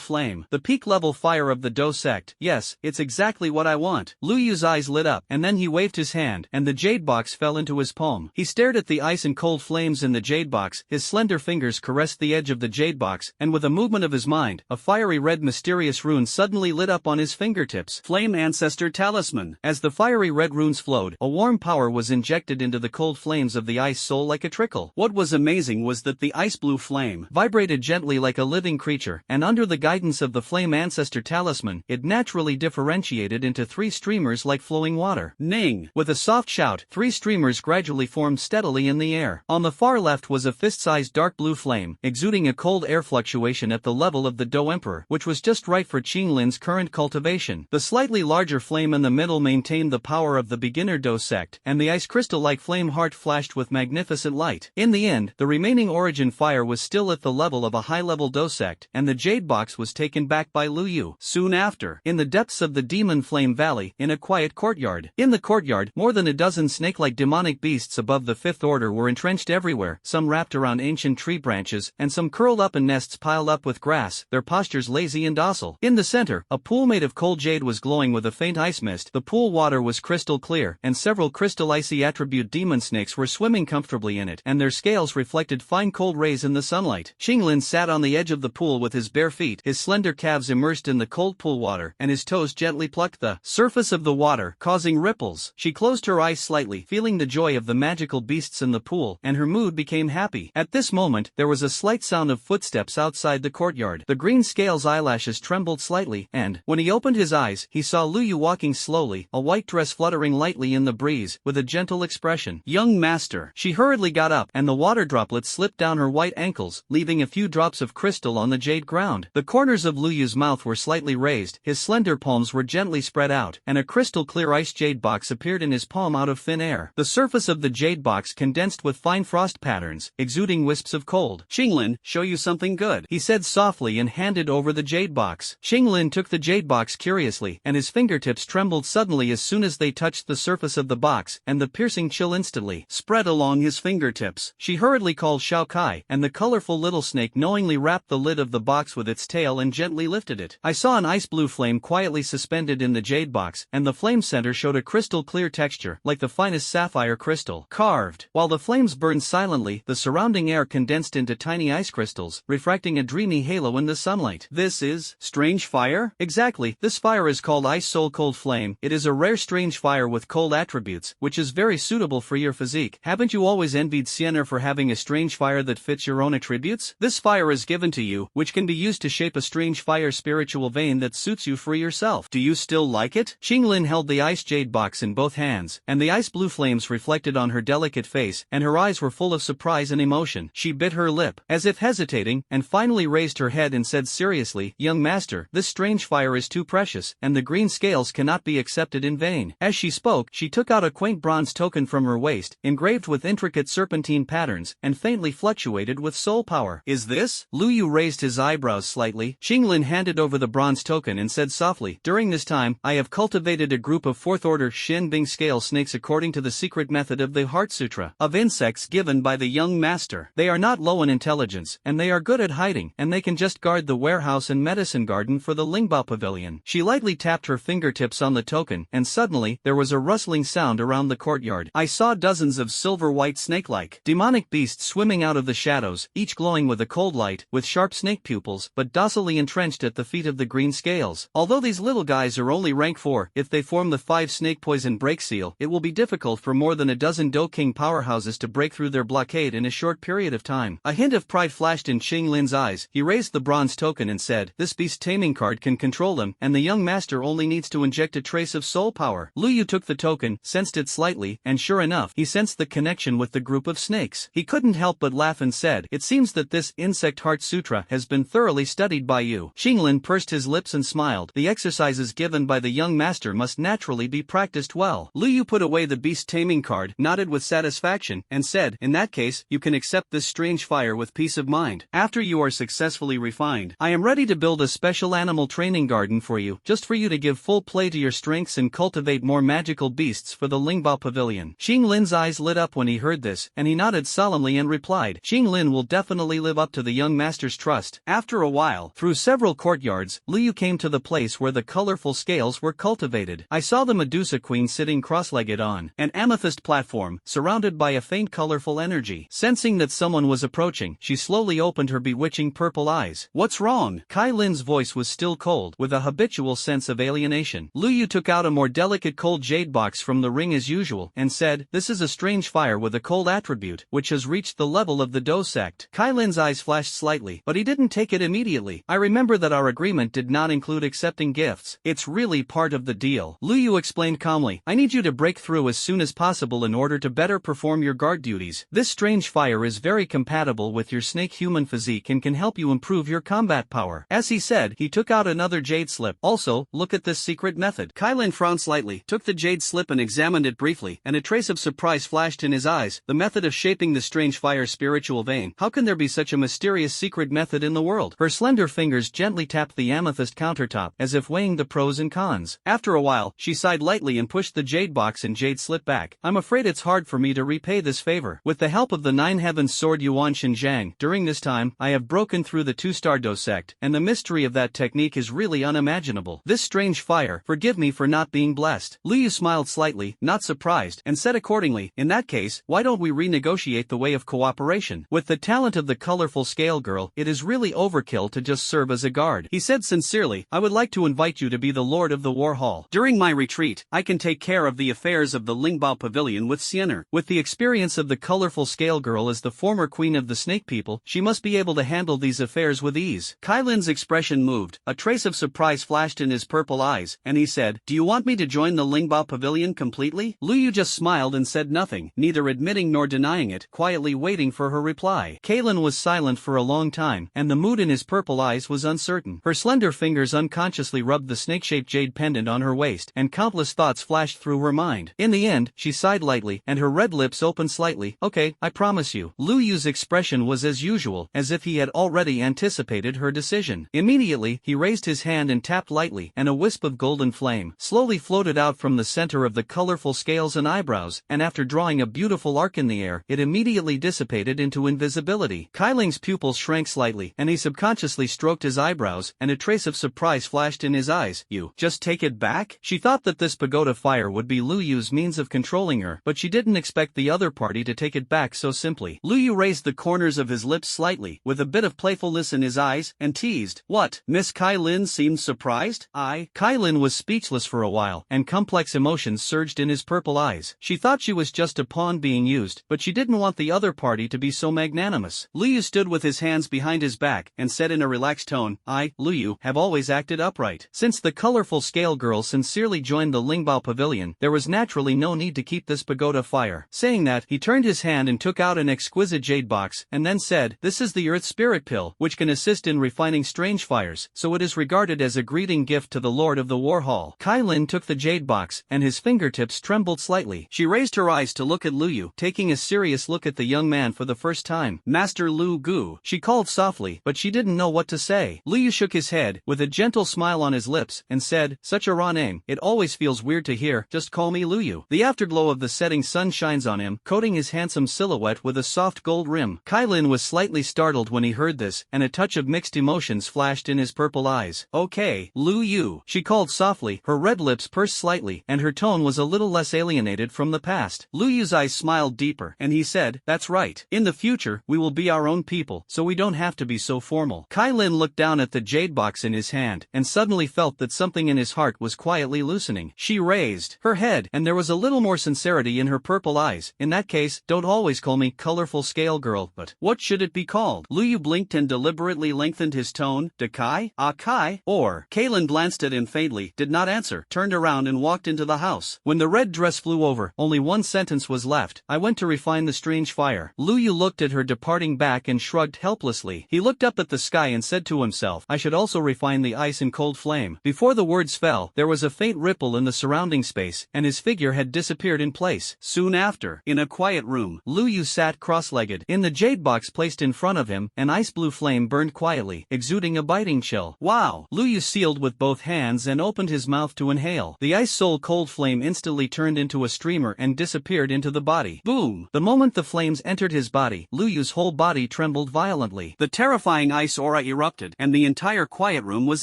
flame. The peak level fire of the Do sect. Yes, it's exactly what I want. Lu Yu's eyes lit up, and then he waved his hand, and the jade box fell into his palm. He stared at the ice and cold flames in the jade box, his slender fingers caressed the edge of the jade box, and with a movement of his mind, a fiery red mysterious rune suddenly lit up on his fingertips. Flame Ancestor Talisman. As the fiery red runes flowed, a warm power was injected into the cold flames of the ice soul like a trickle. What was amazing was that the ice blue flame vibrated gently like a living creature, and under the guidance of the Flame Ancestor Talisman, it naturally differentiated into 3 streamers like flowing water. Ning! With a soft shout, 3 streamers gradually formed steadily in the air. On the far left was a fist-sized dark blue flame, exuding a cold air fluctuation at the level of the Do Emperor, which was just right for Qinglin's current cultivation. The slightly larger flame in the middle maintained the power of the beginner Do sect, and the ice crystal-like flame heart flashed with magnificent light. In the end, the remaining origin fire was still at the level of a high-level Do sect, and the jade box was taken back by Lu Yu. Soon after, in the depths of the Demon Flame Valley, in a quiet courtyard. In the courtyard, more than a dozen snake-like demonic beasts above the 5th order were entrenched everywhere, some wrapped around ancient tree branches, and some curled up in nests piled up with grass, their postures lazy and docile. In the center, a pool made of cold jade was glowing with a faint ice mist. The pool water was crystal clear, and several crystal icy attribute demon snakes were swimming comfortably in it, and their scales reflected fine cold rays in the sunlight. Qinglin sat on the edge of the pool with his bare feet, his slender calves immersed in the cold pool water, and his toes gently plucked the surface of the water, causing ripples. She closed her eyes slightly, feeling the joy of the magical beasts in the pool, and her mood became happy. At this moment, there was a slight sound of footsteps outside the courtyard. The green scale's eyelashes trembled slightly, and, when he opened his eyes, he saw Lu Yu walking slowly, a white dress fluttering lightly in the breeze, with a gentle expression. Young master. She hurriedly got up, and the water droplets slipped down her white ankles, leaving a few drops of crystal on the jade ground. The corners of Lu Yu's mouth were slightly raised, his slender palms were gently spread out, and a crystal-clear ice jade box appeared in his palm out of thin air. The surface of the jade box condensed with fine frost patterns, exuding wisps of cold. Qinglin, show you something good, he said softly and handed over the jade box. Qinglin took the jade box curiously, and his fingertips trembled suddenly as soon as they touched the surface of the box, and the piercing chill instantly spread along his fingertips. She hurriedly called Shao Kai, and the colorful little snake knowingly wrapped the lid of the box with its tail and gently lifted it. I saw an ice blue flame quietly suspended in the jade box, and the flame center showed a crystal clear texture, like the finest sapphire crystal, carved. While the flames burned silently, the surrounding air condensed into tiny ice crystals, refracting a dreamy halo in the sunlight. This is strange fire? Exactly, this fire is called Ice Soul Cold Flame. It is a rare strange fire with cold attributes, which is very suitable for your physique. Haven't you always envied Sienna for having a strange fire that fits your own attributes? This fire is given to you, which can be used to shape a strange fire spiritual vein that suits you for yourself. Do you still like it? Qinglin held the ice jade box in both hands, and the ice blue flames reflected on her delicate face, and her eyes were full of surprise and emotion. She bit her lip, as if hesitating, and finally raised her head and said seriously, Young master, this strange fire is too precious, and the green scales cannot be accepted in vain. As she spoke, she took out a quaint bronze token from her waist, engraved with intricate serpentine patterns, and faintly fluctuated with soul power. Is this? Lu Yu raised his eyebrows slightly. Qinglin handed over the bronze token and said softly, During this time, I have cultivated a group of 4th order Shin Bing scale snakes according to the secret method of the Heart Sutra of insects given by the young master. They are not low in intelligence, and they are good at hiding, and they can just guard the warehouse and medicine garden for the Lingbao Pavilion. She lightly tapped her fingertips on the token, and suddenly, there was a rustling sound around the courtyard. I saw dozens of silver-white snake-like demonic beasts swimming out of the shadows, each glowing with a cold light, with sharp snake pupils, but docilely entrenched at the feet of the green scales. Although these little guys are only rank 4, if they form the 5 snake poison break seal, it will be difficult for more than a dozen Do King powerhouses to break through their blockade in a short period of time. A hint of pride flashed in Qinglin's eyes. He raised the bronze token and said, This beast taming card can control them, and the young master only needs to inject a trace of soul power. Lu Yu took the token, sensed it slightly, and sure enough, he sensed the connection with the group of snakes. He couldn't help but laugh and said, It seems that this insect heart sutra has been thoroughly studied by you. Qinglin pursed his lips and smiled. The exercises given by the young master must naturally be practiced well. Lu Yu put away the beast taming card, nodded with satisfaction, and said, In that case, you can accept this strange fire with peace of mind. After you are successfully refined, I am ready to build a special animal training garden for you, just for you to give full play to your strengths and cultivate more magical beasts beasts for the Lingbao Pavilion. Xing Lin's eyes lit up when he heard this, and he nodded solemnly and replied, Xing Lin will definitely live up to the young master's trust. After a while, through several courtyards, Lu Yu came to the place where the colorful scales were cultivated. I saw the Medusa Queen sitting cross-legged on an amethyst platform, surrounded by a faint colorful energy. Sensing that someone was approaching, she slowly opened her bewitching purple eyes. What's wrong? Kai Lin's voice was still cold, with a habitual sense of alienation. Lu Yu took out a more delicate cold jade box from the ring as usual, and said, this is a strange fire with a cold attribute, which has reached the level of the Do sect. Kai Lin's eyes flashed slightly, but he didn't take it immediately. I remember that our agreement did not include accepting gifts. It's really part of the deal. Lu Yu explained calmly, I need you to break through as soon as possible in order to better perform your guard duties. This strange fire is very compatible with your snake-human physique and can help you improve your combat power. As he said, he took out another jade slip. Also, look at this secret method. Kai Lin frowned slightly, took the jade slip and examined it briefly, and a trace of surprise flashed in his eyes. The method of shaping the strange fire's spiritual vein. How can there be such a mysterious secret method in the world? Her slender fingers gently tapped the amethyst countertop, as if weighing the pros and cons. After a while, she sighed lightly and pushed the jade box and jade slip back. I'm afraid it's hard for me to repay this favor. With the help of the Nine Heavens Sword Yuan Xinjiang, during this time, I have broken through the two-star Do sect, and the mystery of that technique is really unimaginable. This strange fire, forgive me for not being blessed. Lu Yu smiled slightly, not surprised, and said accordingly, in that case, why don't we renegotiate the way of cooperation? With the talent of the colorful scale girl, it is really overkill to just serve as a guard. He said sincerely, I would like to invite you to be the lord of the war hall. During my retreat, I can take care of the affairs of the Lingbao Pavilion with Xiener. With the experience of the colorful scale girl as the former queen of the snake people, she must be able to handle these affairs with ease. Kai Lin's expression moved, a trace of surprise flashed in his purple eyes, and he said, do you want me to join the Lingbao Pavilion completely? Lu Yu just smiled and said nothing, neither admitting nor denying it, quietly waiting for her reply. Kaylin was silent for a long time, and the mood in his purple eyes was uncertain. Her slender fingers unconsciously rubbed the snake-shaped jade pendant on her waist, and countless thoughts flashed through her mind. In the end, she sighed lightly, and her red lips opened slightly. Okay, I promise you. Lu Yu's expression was as usual, as if he had already anticipated her decision. Immediately, he raised his hand and tapped lightly, and a wisp of golden flame slowly floated out from the center of the colorful scales and eyebrows, and after drawing a beautiful arc in the air, it immediately dissipated into invisibility. Kai Ling's pupils shrank slightly, and he subconsciously stroked his eyebrows, and a trace of surprise flashed in his eyes. You just take it back? She thought that this pagoda fire would be Lu Yu's means of controlling her, but she didn't expect the other party to take it back so simply. Lu Yu raised the corners of his lips slightly, with a bit of playfulness in his eyes, and teased, what? Miss Kai Lin seemed surprised? Kai Lin was speechless for a while, and complex emotions surged in his purple eyes. She thought she was just a pawn being used, but she didn't want the other party to be so magnanimous. Lu Yu stood with his hands behind his back, and said in a relaxed tone, I, Lu Yu, have always acted upright. Since the colorful scale girl sincerely joined the Lingbao Pavilion, there was naturally no need to keep this pagoda fire. Saying that, he turned his hand and took out an exquisite jade box, and then said, this is the Earth Spirit Pill, which can assist in refining strange fires, so it is regarded as a greeting gift to the Lord of the War Hall. Kai Lin took the jade box, and his fingertips trembled slightly. She raised her eyes to look at Lu Yu, taking a serious look at the young man for the first time. Master Lu Gu, she called softly, but she didn't know what to say. Lu Yu shook his head, with a gentle smile on his lips, and said, such a raw name, it always feels weird to hear, just call me Lu Yu. The afterglow of the setting sun shines on him, coating his handsome silhouette with a soft gold rim. Kai Lin was slightly startled when he heard this, and a touch of mixed emotions flashed in his purple eyes. Okay, Lu Yu, she called softly, her red lips pursed slightly, and her tone was a little less alienated from the past. Lu Yu's eyes smiled deeper, and he said, that's right. In the future, we will be our own people, so we don't have to be so formal. Kai Lin looked down at the jade box in his hand, and suddenly felt that something in his heart was quietly loosening. She raised her head, and there was a little more sincerity in her purple eyes. In that case, don't always call me colorful scale girl, but what should it be called? Lu Yu blinked and deliberately lengthened his tone. Dakai? Akai? Or? Kaylin glanced at him faintly, did not answer, turned around and walked into the house. When the red dress flew over, only one sentence was left. I went to refine the strange fire. Lu Yu looked at her departing back and shrugged helplessly. He looked up at the sky and said to himself, I should also refine the ice and cold flame. Before the words fell, there was a faint ripple in the surrounding space, and his figure had disappeared in place. Soon after, in a quiet room, Lu Yu sat cross-legged. In the jade box placed in front of him, an ice-blue flame burned quietly, exuding a biting chill. Wow! Lu Yu sealed with both hands and opened his mouth to inhale. The ice-soul cold flame flame instantly turned into a streamer and disappeared into the body. Boom! The moment the flames entered his body, Lu Yu's whole body trembled violently. The terrifying ice aura erupted, and the entire quiet room was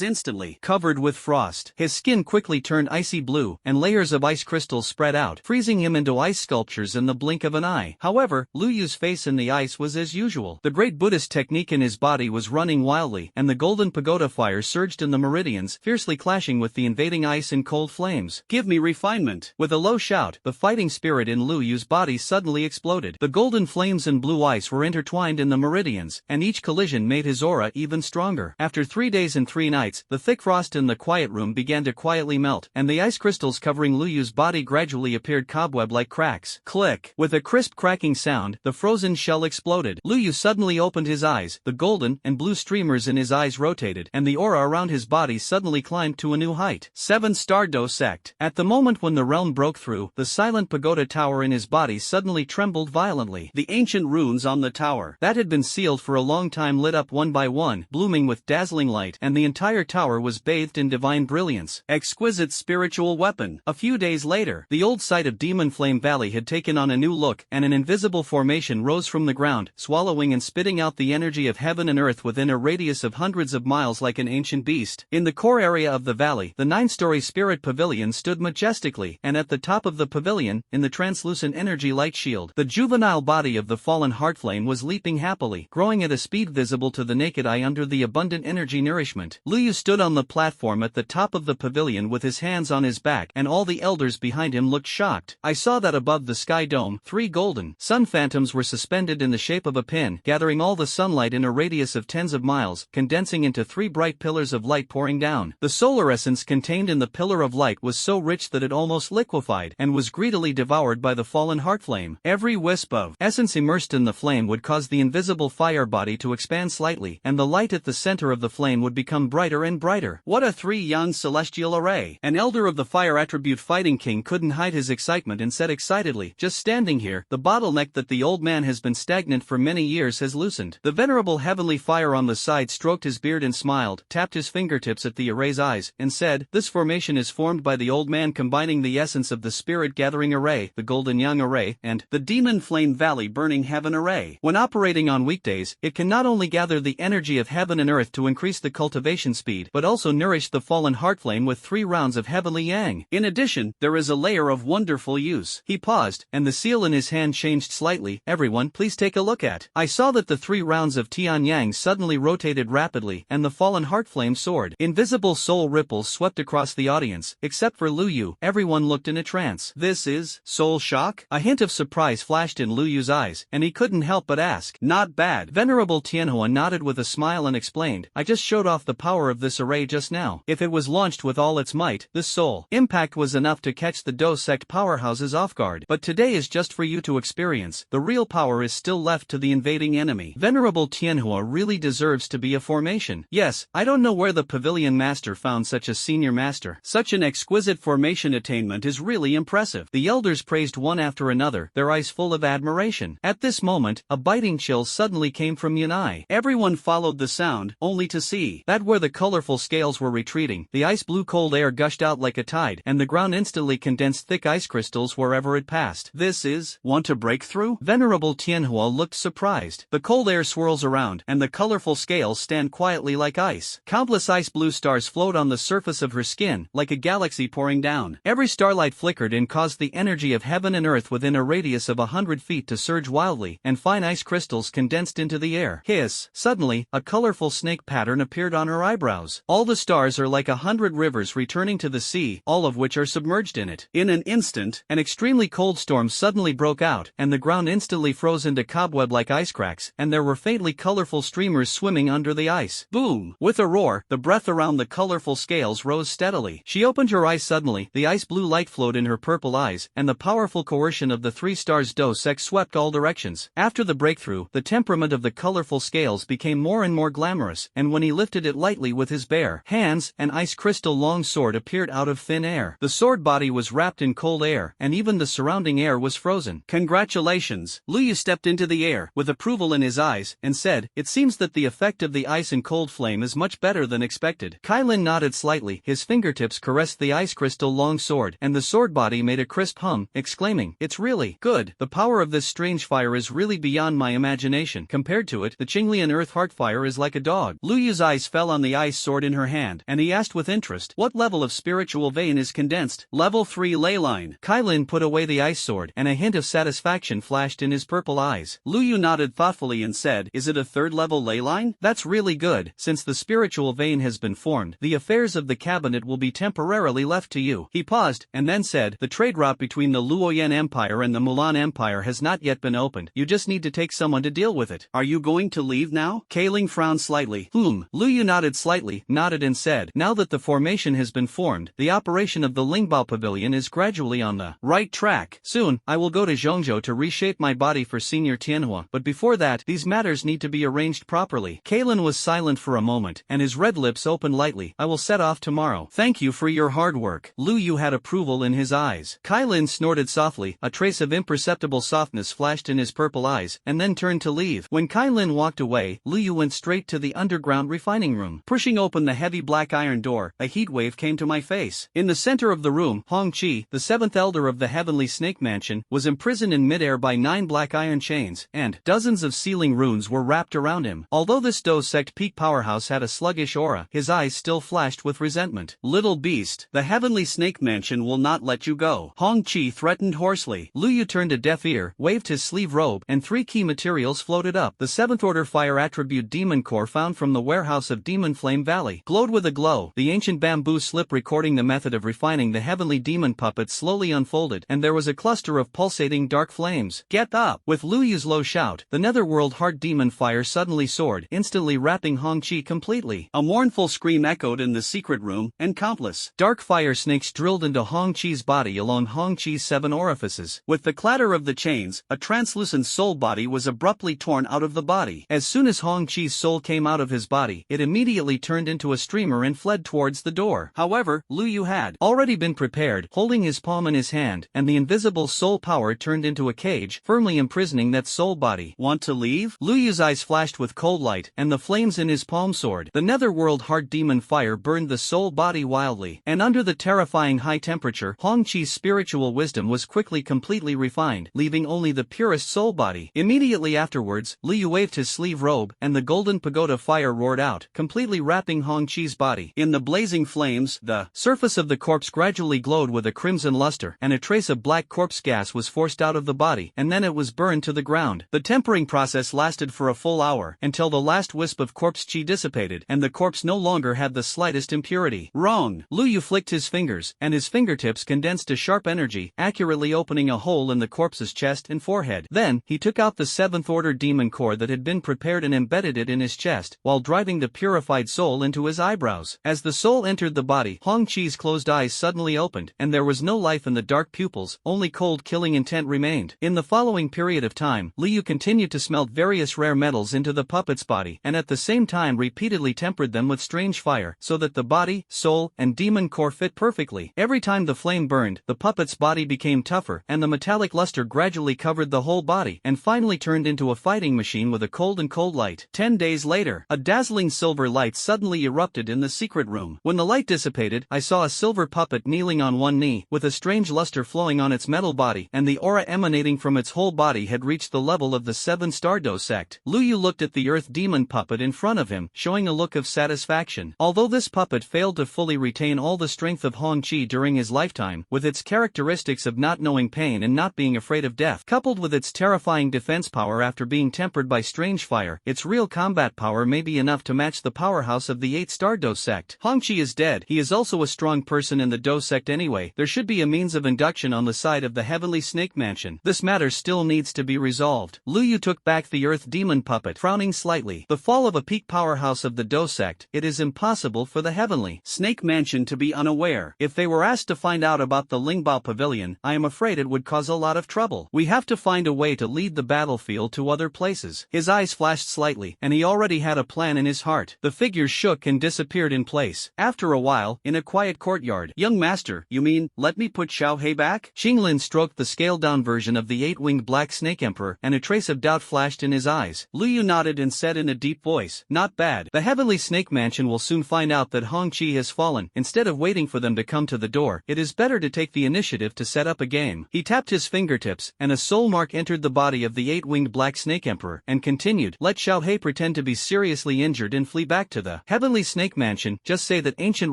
instantly covered with frost. His skin quickly turned icy blue, and layers of ice crystals spread out, freezing him into ice sculptures in the blink of an eye. However, Lu Yu's face in the ice was as usual. The great Buddhist technique in his body was running wildly, and the golden pagoda fire surged in the meridians, fiercely clashing with the invading ice and cold flames. Give me refinement! With a low shout, the fighting spirit in Lu Yu's body suddenly exploded. The golden flames and blue ice were intertwined in the meridians, and each collision made his aura even stronger. After 3 days and 3 nights, the thick frost in the quiet room began to quietly melt, and the ice crystals covering Lu Yu's body gradually appeared cobweb-like cracks. Click! With a crisp cracking sound, the frozen shell exploded. Lu Yu suddenly opened his eyes, the golden and blue streamers in his eyes rotated, and the aura around his body suddenly climbed to a new height. 7-star dosect. At the moment when the realm broke through, the silent pagoda tower in his body suddenly trembled violently. The ancient runes on the tower that had been sealed for a long time lit up one by one, blooming with dazzling light, and the entire tower was bathed in divine brilliance. Exquisite spiritual weapon. A few days later, the old site of Demon Flame Valley had taken on a new look, and an invisible formation rose from the ground, swallowing and spitting out the energy of heaven and earth within a radius of hundreds of miles like an ancient beast. In the core area of the valley, the 9-story spirit pavilion stood majestically, and at the top of the pavilion, in the translucent energy light shield, the juvenile body of the fallen heartflame was leaping happily, growing at a speed visible to the naked eye under the abundant energy nourishment. Lu Yu stood on the platform at the top of the pavilion with his hands on his back, and all the elders behind him looked shocked. I saw that above the sky dome, 3 golden sun phantoms were suspended in the shape of a pin, gathering all the sunlight in a radius of tens of miles, condensing into 3 bright pillars of light pouring down. The solar essence contained in the pillar of light was so rich that it almost liquefied, and was greedily devoured by the fallen heartflame. Every wisp of essence immersed in the flame would cause the invisible fire body to expand slightly, and the light at the center of the flame would become brighter and brighter. What a 3-young celestial array! An elder of the fire attribute fighting king couldn't hide his excitement and said excitedly, just standing here, the bottleneck that the old man has been stagnant for many years has loosened. The venerable heavenly fire on the side stroked his beard and smiled, tapped his fingertips at the array's eyes, and said, this formation is formed by the old man combining the essence of the spirit gathering array, the golden young array, and the demon flame valley burning heaven array. When operating on weekdays, it can not only gather the energy of heaven and earth to increase the cultivation speed, but also nourish the fallen heartflame with 3 rounds of heavenly yang. In addition, there is a layer of wonderful use. He paused, and the seal in his hand changed slightly. Everyone, please take a look at. I saw that the 3 rounds of Tian Yang suddenly rotated rapidly, and the fallen heartflame soared. Invisible soul ripples swept across the audience, except for Lu Yu. Everyone looked in a trance. This is soul shock? A hint of surprise flashed in Lu Yu's eyes, and he couldn't help but ask. Not bad. Venerable Tianhua nodded with a smile and explained, I just showed off the power of this array just now. If it was launched with all its might, this soul impact was enough to catch the Do sect powerhouses off guard. But today is just for you to experience. The real power is still left to the invading enemy. Venerable Tianhua really deserves to be a formation. Yes, I don't know where the pavilion master found such a senior master. Such an exquisite formation attainment is really impressive. The elders praised one after another, their eyes full of admiration. At this moment, a biting chill suddenly came from Yanai. Everyone followed the sound, only to see that where the colorful scales were retreating, the ice blue cold air gushed out like a tide, and the ground instantly condensed thick ice crystals wherever it passed. This is, want to break through? Venerable Tianhua looked surprised. The cold air swirls around, and the colorful scales stand quietly like ice. Countless ice blue stars float on the surface of her skin, like a galaxy pouring down. Every starlight flickered and caused the energy of heaven and earth within a radius of 100 feet to surge wildly, and fine ice crystals condensed into the air. Hiss! Suddenly, a colorful snake pattern appeared on her eyebrows. All the stars are like 100 rivers returning to the sea, all of which are submerged in it. In an instant, an extremely cold storm suddenly broke out, and the ground instantly froze into cobweb-like ice cracks, and there were faintly colorful streamers swimming under the ice. Boom! With a roar, the breath around the colorful scales rose steadily. She opened her eyes suddenly, the ice blue light flowed in her purple eyes, and the powerful coercion of the 3 stars Do sect swept all directions. After the breakthrough, the temperament of the colorful scales became more and more glamorous, and when he lifted it lightly with his bare hands, an ice crystal long sword appeared out of thin air. The sword body was wrapped in cold air, and even the surrounding air was frozen. Congratulations! Lu Yu stepped into the air, with approval in his eyes, and said, it seems that the effect of the ice and cold flame is much better than expected. Kai Lin nodded slightly, his fingertips caressed the ice crystal long sword. sword, and the sword body made a crisp hum, exclaiming, "It's really good. The power of this strange fire is really beyond my imagination. Compared to it, the Qinglian earth heart fire is like a dog." Lu Yu's eyes fell on the ice sword in her hand, and he asked with interest, "What level of spiritual vein is condensed?" "Level 3 ley line." Kailin put away the ice sword, and a hint of satisfaction flashed in his purple eyes. Lu Yu nodded thoughtfully and said, "Is it a third level ley line?" "That's really good. Since the spiritual vein has been formed, the affairs of the cabinet will be temporarily left to you." He paused, and then said, "The trade route between the Luoyan Empire and the Mulan Empire has not yet been opened. You just need to take someone to deal with it. Are you going to leave now?" Kaling frowned slightly. Lu Yu nodded slightly, nodded and said, "Now that the formation has been formed, the operation of the Lingbao Pavilion is gradually on the right track. Soon, I will go to Zhongzhou to reshape my body for Senior Tianhua, but before that, these matters need to be arranged properly." Kailin was silent for a moment, and his red lips opened lightly. "I will set off tomorrow. Thank you for your hard work." Lu Yu had approval in his eyes. Kailin snorted softly, a trace of imperceptible softness flashed in his purple eyes, and then turned to leave. When Kailin walked away, Lu Yu went straight to the underground refining room. Pushing open the heavy black iron door, a heat wave came to my face. In the center of the room, Hong Qi, the seventh elder of the heavenly snake mansion, was imprisoned in midair by 9 black iron chains, and dozens of sealing runes were wrapped around him. Although this Do sect peak powerhouse had a sluggish aura, his eyes still flashed with resentment. "Little beast, the heavenly snake mansion will not let you go," Hong Qi threatened hoarsely. Lu Yu turned a deaf ear, waved his sleeve robe, and 3 key materials floated up. The 7th order fire attribute demon core found from the warehouse of Demon Flame Valley glowed with a glow. The ancient bamboo slip recording the method of refining the heavenly demon puppet slowly unfolded, and there was a cluster of pulsating dark flames. "Get up!" With Lu Yu's low shout, the netherworld heart demon fire suddenly soared, instantly wrapping Hong Qi completely. A mournful scream echoed in the secret room, and countless dark fire snakes drilled into Hong Qi's body along Hong Qi's 7 orifices. With the clatter of the chains, a translucent soul body was abruptly torn out of the body. As soon as Hong Qi's soul came out of his body, it immediately turned into a streamer and fled towards the door. However, Lu Yu had already been prepared, holding his palm in his hand, and the invisible soul power turned into a cage, firmly imprisoning that soul body. "Want to leave?" Lu Yu's eyes flashed with cold light, and the flames in his palm soared. The netherworld heart demon fire burned the soul body wildly, and under the terrifying high temperature, Hong Qi's spiritual wisdom was quickly completely refined, leaving only the purest soul body. Immediately afterwards, Lu Yu waved his sleeve robe, and the golden pagoda fire roared out, completely wrapping Hong Qi's body. In the blazing flames, the surface of the corpse gradually glowed with a crimson luster, and a trace of black corpse gas was forced out of the body, and then it was burned to the ground. The tempering process lasted for a full hour, until the last wisp of corpse chi dissipated, and the corpse no longer had the slightest impurity. "Wrong!" Lu Yu flicked his fingers, and his fingertips condensed a sharp energy, accurately opening a hole in the corpse's chest and forehead. Then, he took out the 7th order demon core that had been prepared and embedded it in his chest, while driving the purified soul into his eyebrows. As the soul entered the body, Hong Qi's closed eyes suddenly opened, and there was no life in the dark pupils, only cold killing intent remained. In the following period of time, Lu Yu continued to smelt various rare metals into the puppet's body, and at the same time repeatedly tempered them with strange fire, so that the body, soul, and demon core fit perfectly. Every time the flame burned, the puppet's body became tougher, and the metallic luster gradually covered the whole body, and finally turned into a fighting machine with a cold light. 10 days later, a dazzling silver light suddenly erupted in the secret room. When the light dissipated, I saw a silver puppet kneeling on one knee, with a strange luster flowing on its metal body, and the aura emanating from its whole body had reached the level of the 7-star Do sect. Lu Yu looked at the earth demon puppet in front of him, showing a look of satisfaction. Although this puppet failed to fully retain all the strength of Hong Qi during his lifetime, with its characteristics of not knowing pain and not being afraid of death, coupled with its terrifying defense power after being tempered by strange fire, its real combat power may be enough to match the powerhouse of the 8-star Do sect. Hong Qi is dead. He is also a strong person in the Do sect anyway. There should be a means of induction on the side of the heavenly snake mansion. This matter still needs to be resolved. Lu Yu took back the earth demon puppet, frowning slightly. The fall of a peak powerhouse of the Do sect, it is impossible for the heavenly snake mansion to be unaware. If they were asked to find out about the Lingbao Pavilion, I am afraid it would cause a lot of trouble. We have to find a way to lead the battlefield to other places. His eyes flashed slightly, and he already had a plan in his heart. The figures shook and disappeared in place. After a while, in a quiet courtyard, "Young master, you mean, let me put Xiao Hei back?" Xinglin stroked the scaled-down version of the 8-winged black snake emperor, and a trace of doubt flashed in his eyes. Lu Yu nodded and said in a deep voice, "Not bad. The heavenly snake mansion will soon find out that Hong Qi has fallen. Instead of waiting for them to come to the door, war, it is better to take the initiative to set up a game. He tapped his fingertips, and a soul mark entered the body of the 8-winged Black Snake Emperor, and continued, let Xiao He pretend to be seriously injured and flee back to the Heavenly Snake Mansion, just say that ancient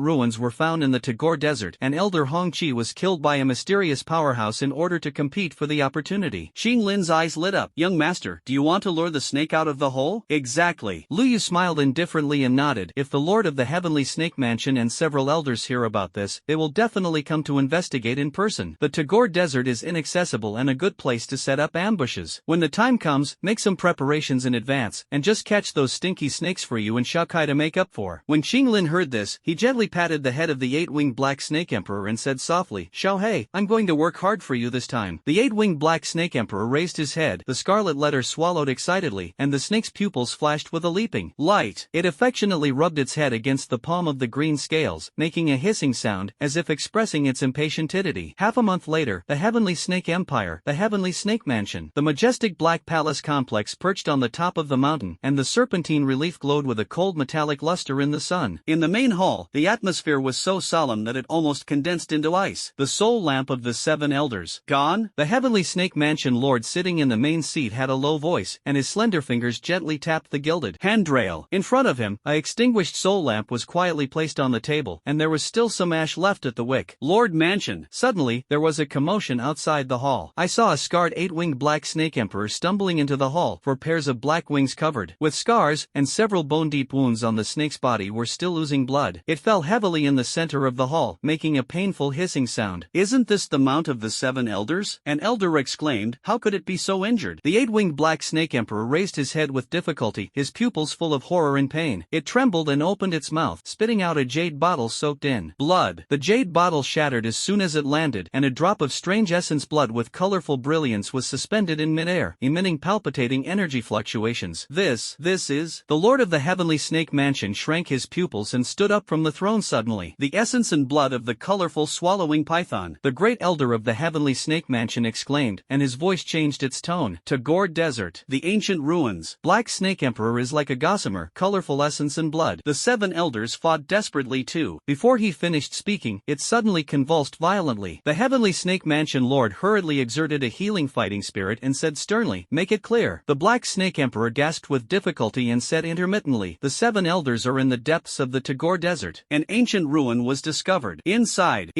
ruins were found in the Tagore Desert, and Elder Hong Chi was killed by a mysterious powerhouse in order to compete for the opportunity. Xing Lin's eyes lit up. Young master, do you want to lure the snake out of the hole? Exactly. Lu Yu smiled indifferently and nodded. If the Lord of the Heavenly Snake Mansion and several elders hear about this, they will definitely come to investigate in person. The Tagore Desert is inaccessible and a good place to set up ambushes. When the time comes, make some preparations in advance, and just catch those stinky snakes for you and Xiao Kai to make up for. When Xing Lin heard this, he gently patted the head of the 8-winged Black Snake Emperor and said softly, Xiao He, I'm going to work hard for you this time. The 8-winged Black Snake Emperor raised his head, the scarlet letter swallowed excitedly, and the snake's pupils flashed with a leaping light. It affectionately rubbed its head against the palm of the green scales, making a hissing sound, as if expressing its impatientity. Half a month later, the Heavenly Snake Empire, the Heavenly Snake Mansion, the majestic black palace complex perched on the top of the mountain, and the serpentine relief glowed with a cold metallic luster in the sun. In the main hall, the atmosphere was so solemn that it almost condensed into ice. The soul lamp of the 7 elders. Gone? The Heavenly Snake Mansion lord sitting in the main seat had a low voice, and his slender fingers gently tapped the gilded handrail. In front of him, a extinguished soul lamp was quietly placed on the table, and there was still some ash left at the wick. Lord Mansion. Suddenly, there was a commotion outside the hall. I saw a scarred 8-winged Black Snake Emperor stumbling into the hall, 4 pairs of black wings covered with scars, and several bone-deep wounds on the snake's body were still oozing blood. It fell heavily in the center of the hall, making a painful hissing sound. Isn't this the mount of the 7 elders? An elder exclaimed, how could it be so injured? The 8-winged Black Snake Emperor raised his head with difficulty, his pupils full of horror and pain. It trembled and opened its mouth, spitting out a jade bottle soaked in blood. The jade bottle shattered as soon as it landed, and a drop of strange essence blood with colorful brilliance was suspended in midair, emitting palpitating energy fluctuations. This is... The Lord of the Heavenly Snake Mansion shrank his pupils and stood up from the throne suddenly. The essence and blood of the colorful swallowing python. The great elder of the Heavenly Snake Mansion exclaimed, and his voice changed its tone. Tagore Desert. The ancient ruins. Black Snake Emperor is like a gossamer, colorful essence and blood. The 7 elders fought desperately too. Before he finished speaking, it suddenly convulsed violently. The Heavenly Snake Mansion Lord hurriedly exerted a healing fighting spirit and said sternly, make it clear. The Black Snake Emperor gasped with difficulty and said intermittently, the 7 elders are in the depths of the Tagore Desert. An ancient ruin was discovered. Inside.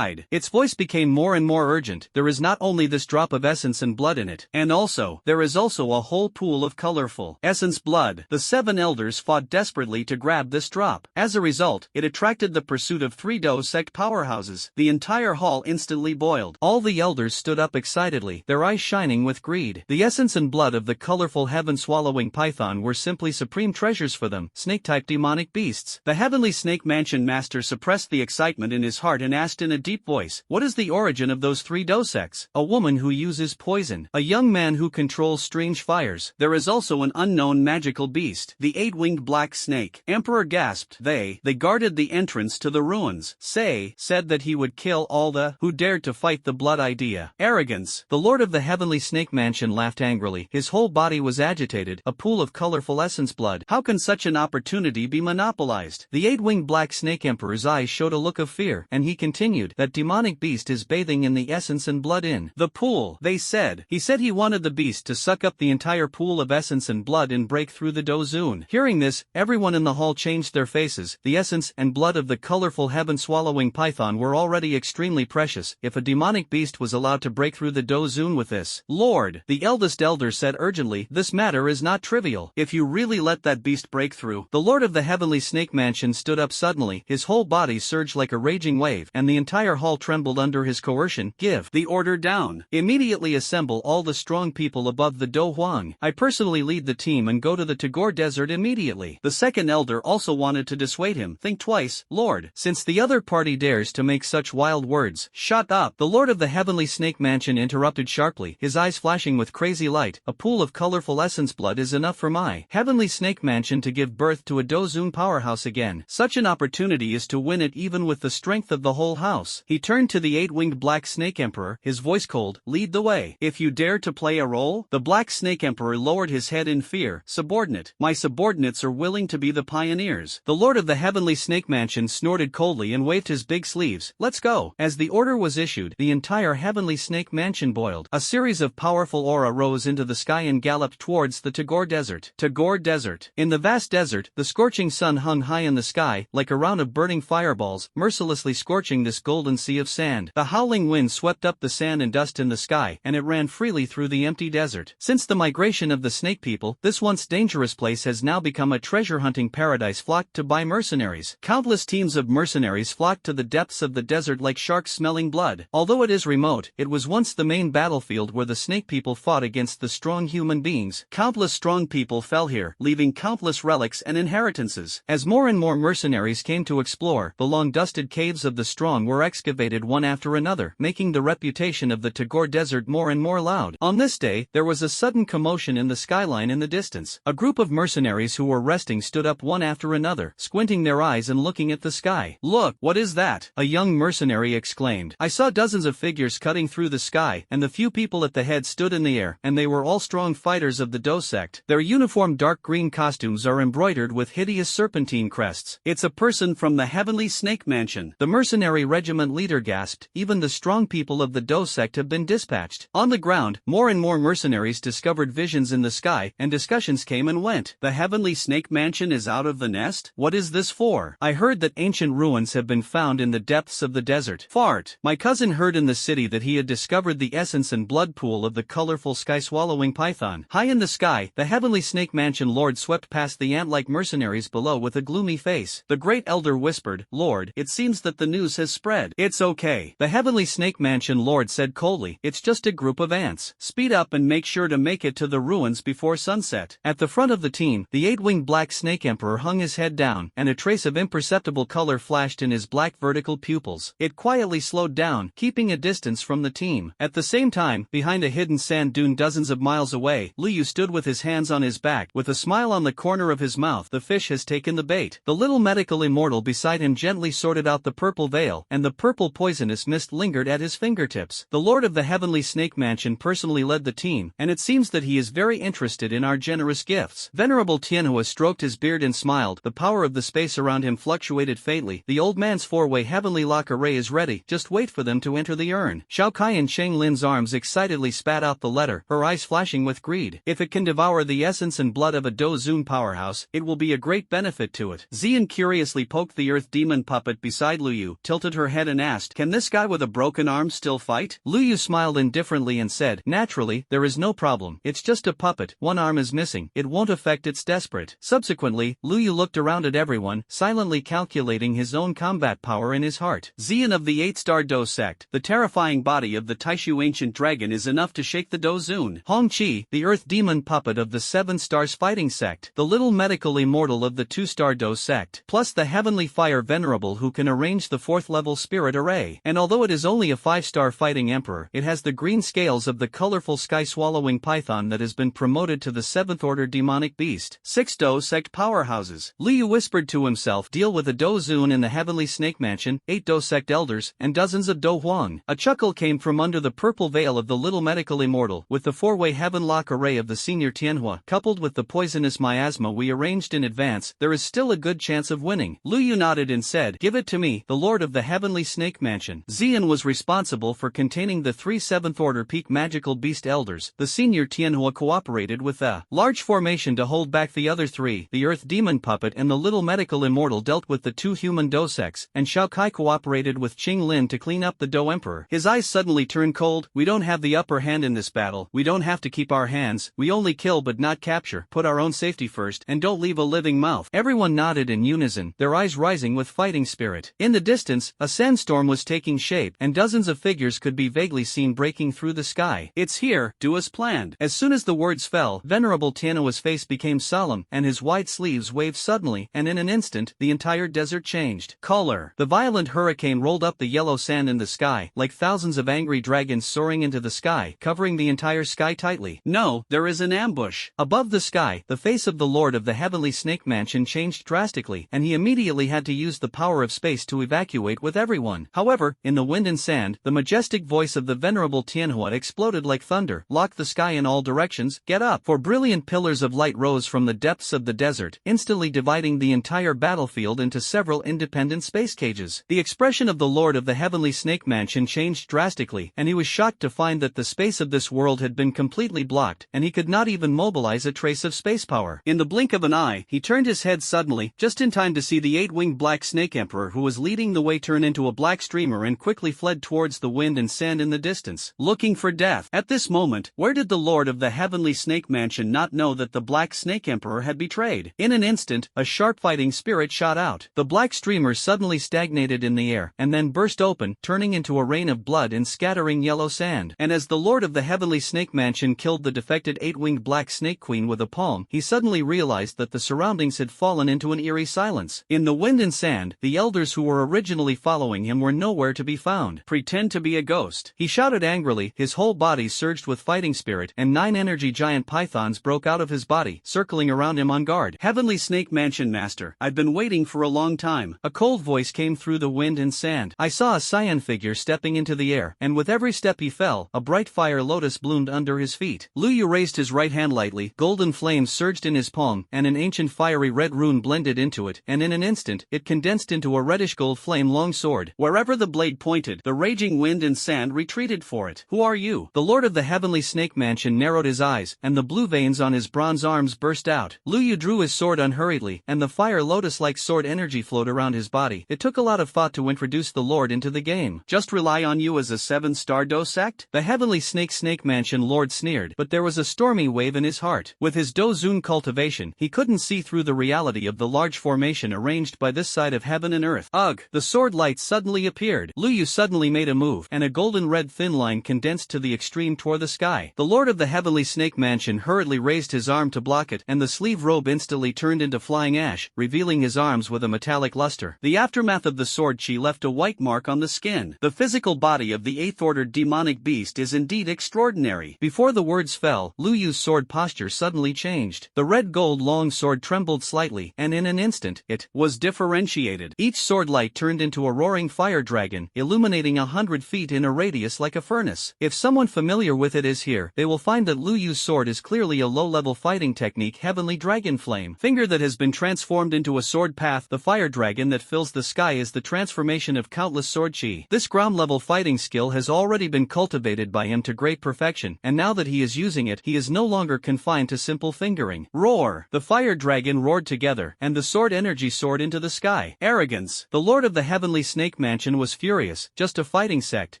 Its voice became more and more urgent. There is not only this drop of essence and blood in it, and also, there is also a whole pool of colorful essence blood. The 7 elders fought desperately to grab this drop. As a result, it attracted the pursuit of 3 Do sect powerhouses. The entire hall instantly boiled. All the elders stood up excitedly, their eyes shining with greed. The essence and blood of the colorful heaven-swallowing python were simply supreme treasures for them, snake-type demonic beasts. The Heavenly Snake Mansion master suppressed the excitement in his heart and asked in a deep voice, what is the origin of those 3 Do sects? A woman who uses poison. A young man who controls strange fires. There is also an unknown magical beast. The 8-winged Black Snake. Emperor gasped. They guarded the entrance to the ruins. Said that he would kill all the who dared to fight the blood idea. Arrogance. The Lord of the Heavenly Snake Mansion laughed angrily. His whole body was agitated, a pool of colorful essence blood. How can such an opportunity be monopolized? The 8-winged Black Snake Emperor's eyes showed a look of fear, and he continued, that demonic beast is bathing in the essence and blood in the pool. They said. He said he wanted the beast to suck up the entire pool of essence and blood and break through the dozun. Hearing this, everyone in the hall changed their faces. The essence and blood of the colorful heaven-swallowing python were already extremely precious. If a demonic beast was allowed to break through the dozun with this, Lord, the eldest elder said urgently, this matter is not trivial. If you really let that beast break through. The Lord of the Heavenly Snake Mansion stood up suddenly, his whole body surged like a raging wave, and the entire hall trembled under his coercion. Give the order down. Immediately assemble all the strong people above the Do Huang. I personally lead the team and go to the Tagore Desert immediately. The second elder also wanted to dissuade him. Think twice, Lord, since the other party dares to make such wild words. Shut up. The Lord of the Heavenly Snake Mansion interrupted sharply, his eyes flashing with crazy light. A pool of colorful essence blood is enough for my Heavenly Snake Mansion to give birth to a Dozun powerhouse again. Such an opportunity is to win it even with the strength of the whole house. He turned to the 8-winged Black Snake Emperor, his voice cold, lead the way. If you dare to play a role? The Black Snake Emperor lowered his head in fear. Subordinate. My subordinates are willing to be the pioneers. The Lord of the Heavenly Snake Mansion snorted coldly and waved his big sleeve sleeves, let's go. As the order was issued, the entire heavenly snake mansion boiled. A series of powerful aura rose into the sky and galloped towards the Tagore Desert. Tagore Desert. In the vast desert, the scorching sun hung high in the sky, like a round of burning fireballs, mercilessly scorching this golden sea of sand. The howling wind swept up the sand and dust in the sky, and it ran freely through the empty desert. Since the migration of the snake people, this once dangerous place has now become a treasure-hunting paradise flocked to by mercenaries. Countless teams of mercenaries flocked to the depths of the desert like sharks smelling blood. Although it is remote, it was once the main battlefield where the snake people fought against the strong human beings. Countless strong people fell here, leaving countless relics and inheritances. As more and more mercenaries came to explore, the long-dusted caves of the strong were excavated one after another, making the reputation of the Tagore Desert more and more loud. On this day, there was a sudden commotion in the skyline in the distance. A group of mercenaries who were resting stood up one after another, squinting their eyes and looking at the sky. "Look, what is that?" a young mercenary exclaimed. "I saw dozens of figures cutting through the sky, and the few people at the head stood in the air, and they were all strong fighters of the Do sect. Their uniform dark green costumes are embroidered with hideous serpentine crests. It's a person from the heavenly snake mansion." The mercenary regiment leader gasped, "Even the strong people of the Do sect have been dispatched." On the ground, more and more mercenaries discovered visions in the sky, and discussions came and went. "The heavenly snake mansion is out of the nest? What is this for? I heard that ancient ruins have been found in the depths of the desert." Fart. My cousin heard in the city that he had discovered the essence and blood pool of the colorful sky-swallowing python. High in the sky, the heavenly snake mansion lord swept past the ant-like mercenaries below with a gloomy face. The great elder whispered, "Lord, it seems that the news has spread." "It's okay," the heavenly snake mansion lord said coldly. "It's just a group of ants. Speed up and make sure to make it to the ruins before sunset." At the front of the team, the eight-winged black snake emperor hung his head down, and a trace of imperceptible color flashed in his black vertical pupils. It quietly slowed down, keeping a distance from the team. At the same time, behind a hidden sand dune dozens of miles away, Liu stood with his hands on his back, with a smile on the corner of his mouth. The fish has taken the bait. The little medical immortal beside him gently sorted out the purple veil, and the purple poisonous mist lingered at his fingertips. The lord of the heavenly snake mansion personally led the team, and it seems that he is very interested in our generous gifts. Venerable Tianhua stroked his beard and smiled. The power of the space around him fluctuated faintly. "The old man's four-way heavenly lock array is ready, just wait for them to enter the urn." Xiao Kai and Cheng Lin's arms excitedly spat out the letter, her eyes flashing with greed. "If it can devour the essence and blood of a Do Zun powerhouse, it will be a great benefit to it." Xian curiously poked the earth demon puppet beside Liu, tilted her head and asked, "Can this guy with a broken arm still fight?" Liu smiled indifferently and said, "Naturally, there is no problem. It's just a puppet, one arm is missing, it won't affect its desperate." Subsequently, Liu looked around at everyone, silently calculating his own combat power in his heart. Xian of the 8-star Do sect, the terrifying body of the Taishu ancient dragon is enough to shake the Do Zun. Hong Qi, the earth demon puppet of the 7 stars fighting sect, the little medical immortal of the 2-star Do sect, plus the heavenly fire venerable who can arrange the 4th level spirit array. And although it is only a 5-star fighting emperor, it has the green scales of the colorful sky-swallowing python that has been promoted to the 7th order demonic beast. 6 Do sect powerhouses. Liu whispered to himself, deal with a Do Zun in the heavenly snake mansion, 8 Do sect elders, and dozens of Do Huang. A chuckle came from under the purple veil of the little medical immortal. With the 4-way heaven lock array of the senior Tianhua, coupled with the poisonous miasma we arranged in advance, there is still a good chance of winning. Liu nodded and said, "Give it to me, the lord of the heavenly snake mansion." Xian was responsible for containing the 3 7th order peak magical beast elders. The senior Tianhua cooperated with the large formation to hold back the other 3. The earth demon puppet and the little medical immortal dealt with the 2 human Do sects, and Xiao Kai cooperated with Qing Lin to clean up the Do emperor. His eyes suddenly turned cold. "We don't have the upper hand in this battle. We don't have to keep our hands. We only kill but not capture. Put our own safety first, and don't leave a living mouth." Everyone nodded in unison, their eyes rising with fighting spirit. In the distance, a sandstorm was taking shape, and dozens of figures could be vaguely seen breaking through the sky. "It's here, do as planned." As soon as the words fell, Venerable Tianua's face became solemn, and his wide sleeves waved suddenly, and in an instant, the entire desert changed color. The violent hurricane rolled up the yellow sand in the sky, like thousands of angry dragons soaring into the sky, covering the entire sky tightly. No, there is an ambush. Above the sky, the face of the lord of the heavenly snake mansion changed drastically, and he immediately had to use the power of space to evacuate with everyone. However, in the wind and sand, the majestic voice of the venerable Tianhua exploded like thunder. "Lock the sky in all directions, get up!" For brilliant pillars of light rose from the depths of the desert, instantly dividing the entire battlefield into several independent space cages. The expression of the Lord of the Heavenly Snake Mansion changed drastically, and he was shocked to find that the space of this world had been completely blocked, and he could not even mobilize a trace of space power. In the blink of an eye, he turned his head suddenly, just in time to see the 8-winged Black Snake Emperor who was leading the way turn into a black streamer and quickly fled towards the wind and sand in the distance, looking for death. At this moment, where did the Lord of the Heavenly Snake Mansion not know that the Black Snake Emperor had betrayed? In an instant, a sharp fighting spirit shot out. The black streamer suddenly stagnated in the air, and then burst open, turning into a rain of blood and scattering yellow sand. And as the Lord of the Heavenly Snake Mansion killed the defected 8-winged Black Snake Queen with a palm, he suddenly realized that the surroundings had fallen into an eerie silence. In the wind and sand, the elders who were originally following him were nowhere to be found. Pretend to be a ghost, he shouted angrily. His whole body surged with fighting spirit, and 9 energy giant pythons broke out of his body, circling around him on guard. Heavenly Snake Mansion Master, I've been waiting for a long time. A cold voice came through the wind and sand. I saw a cyan figure stepping into the air, and with every step he fell, a bright fire lotus bloomed under his feet. Lu Yu raised his right hand lightly, golden flames surged in his palm, and an ancient fiery red rune blended into it, and in an instant, it condensed into a reddish gold flame long sword. Wherever the blade pointed, the raging wind and sand retreated for it. Who are you? The Lord of the Heavenly Snake Mansion narrowed his eyes, and the blue veins on his bronze arms burst out. Lu Yu drew his sword unhurriedly, and the fire lotus-like sword energy flowed around his body. It took a lot of thought to introduce the Lord into the game. Just rely on you as a 7-star dosect? The Heavenly Snake Mansion Lord sneered, but there was a stormy wave in his heart. With his Dozun cultivation, he couldn't see through the reality of the large formation arranged by this side of heaven and earth. Ugh! The sword light suddenly appeared. Lu Yu suddenly made a move, and a golden red thin line condensed to the extreme toward the sky. The Lord of the Heavenly Snake Mansion hurriedly raised his arm to block it, and the sleeve robe instantly turned into flying ash, revealing his arms with a metallic luster. The aftermath of the sword chi left a white mark on the skin. The physical body of the 8th-ordered demonic beast is indeed extraordinary. Before the words fell, Lu Yu's sword posture suddenly changed. The red gold long sword trembled slightly, and in an instant, it was differentiated. Each sword light turned into a roaring fire dragon, illuminating 100 feet in a radius like a furnace. If someone familiar with it is here, they will find that Lu Yu's sword is clearly a low-level fighting technique, Heavenly Dragon Flame. Finger that has been transformed into a sword path. The fire dragon that fills the sky is the transformation of countless sword chi. This ground-level fighting skill has already been cultivated by him to great perfection, and now that he is using it, he is no longer confined to simple fingering. Roar! The fire dragon roared together, and the sword energy soared into the sky. Arrogance! The Lord of the Heavenly Snake Mansion was furious. Just a fighting sect.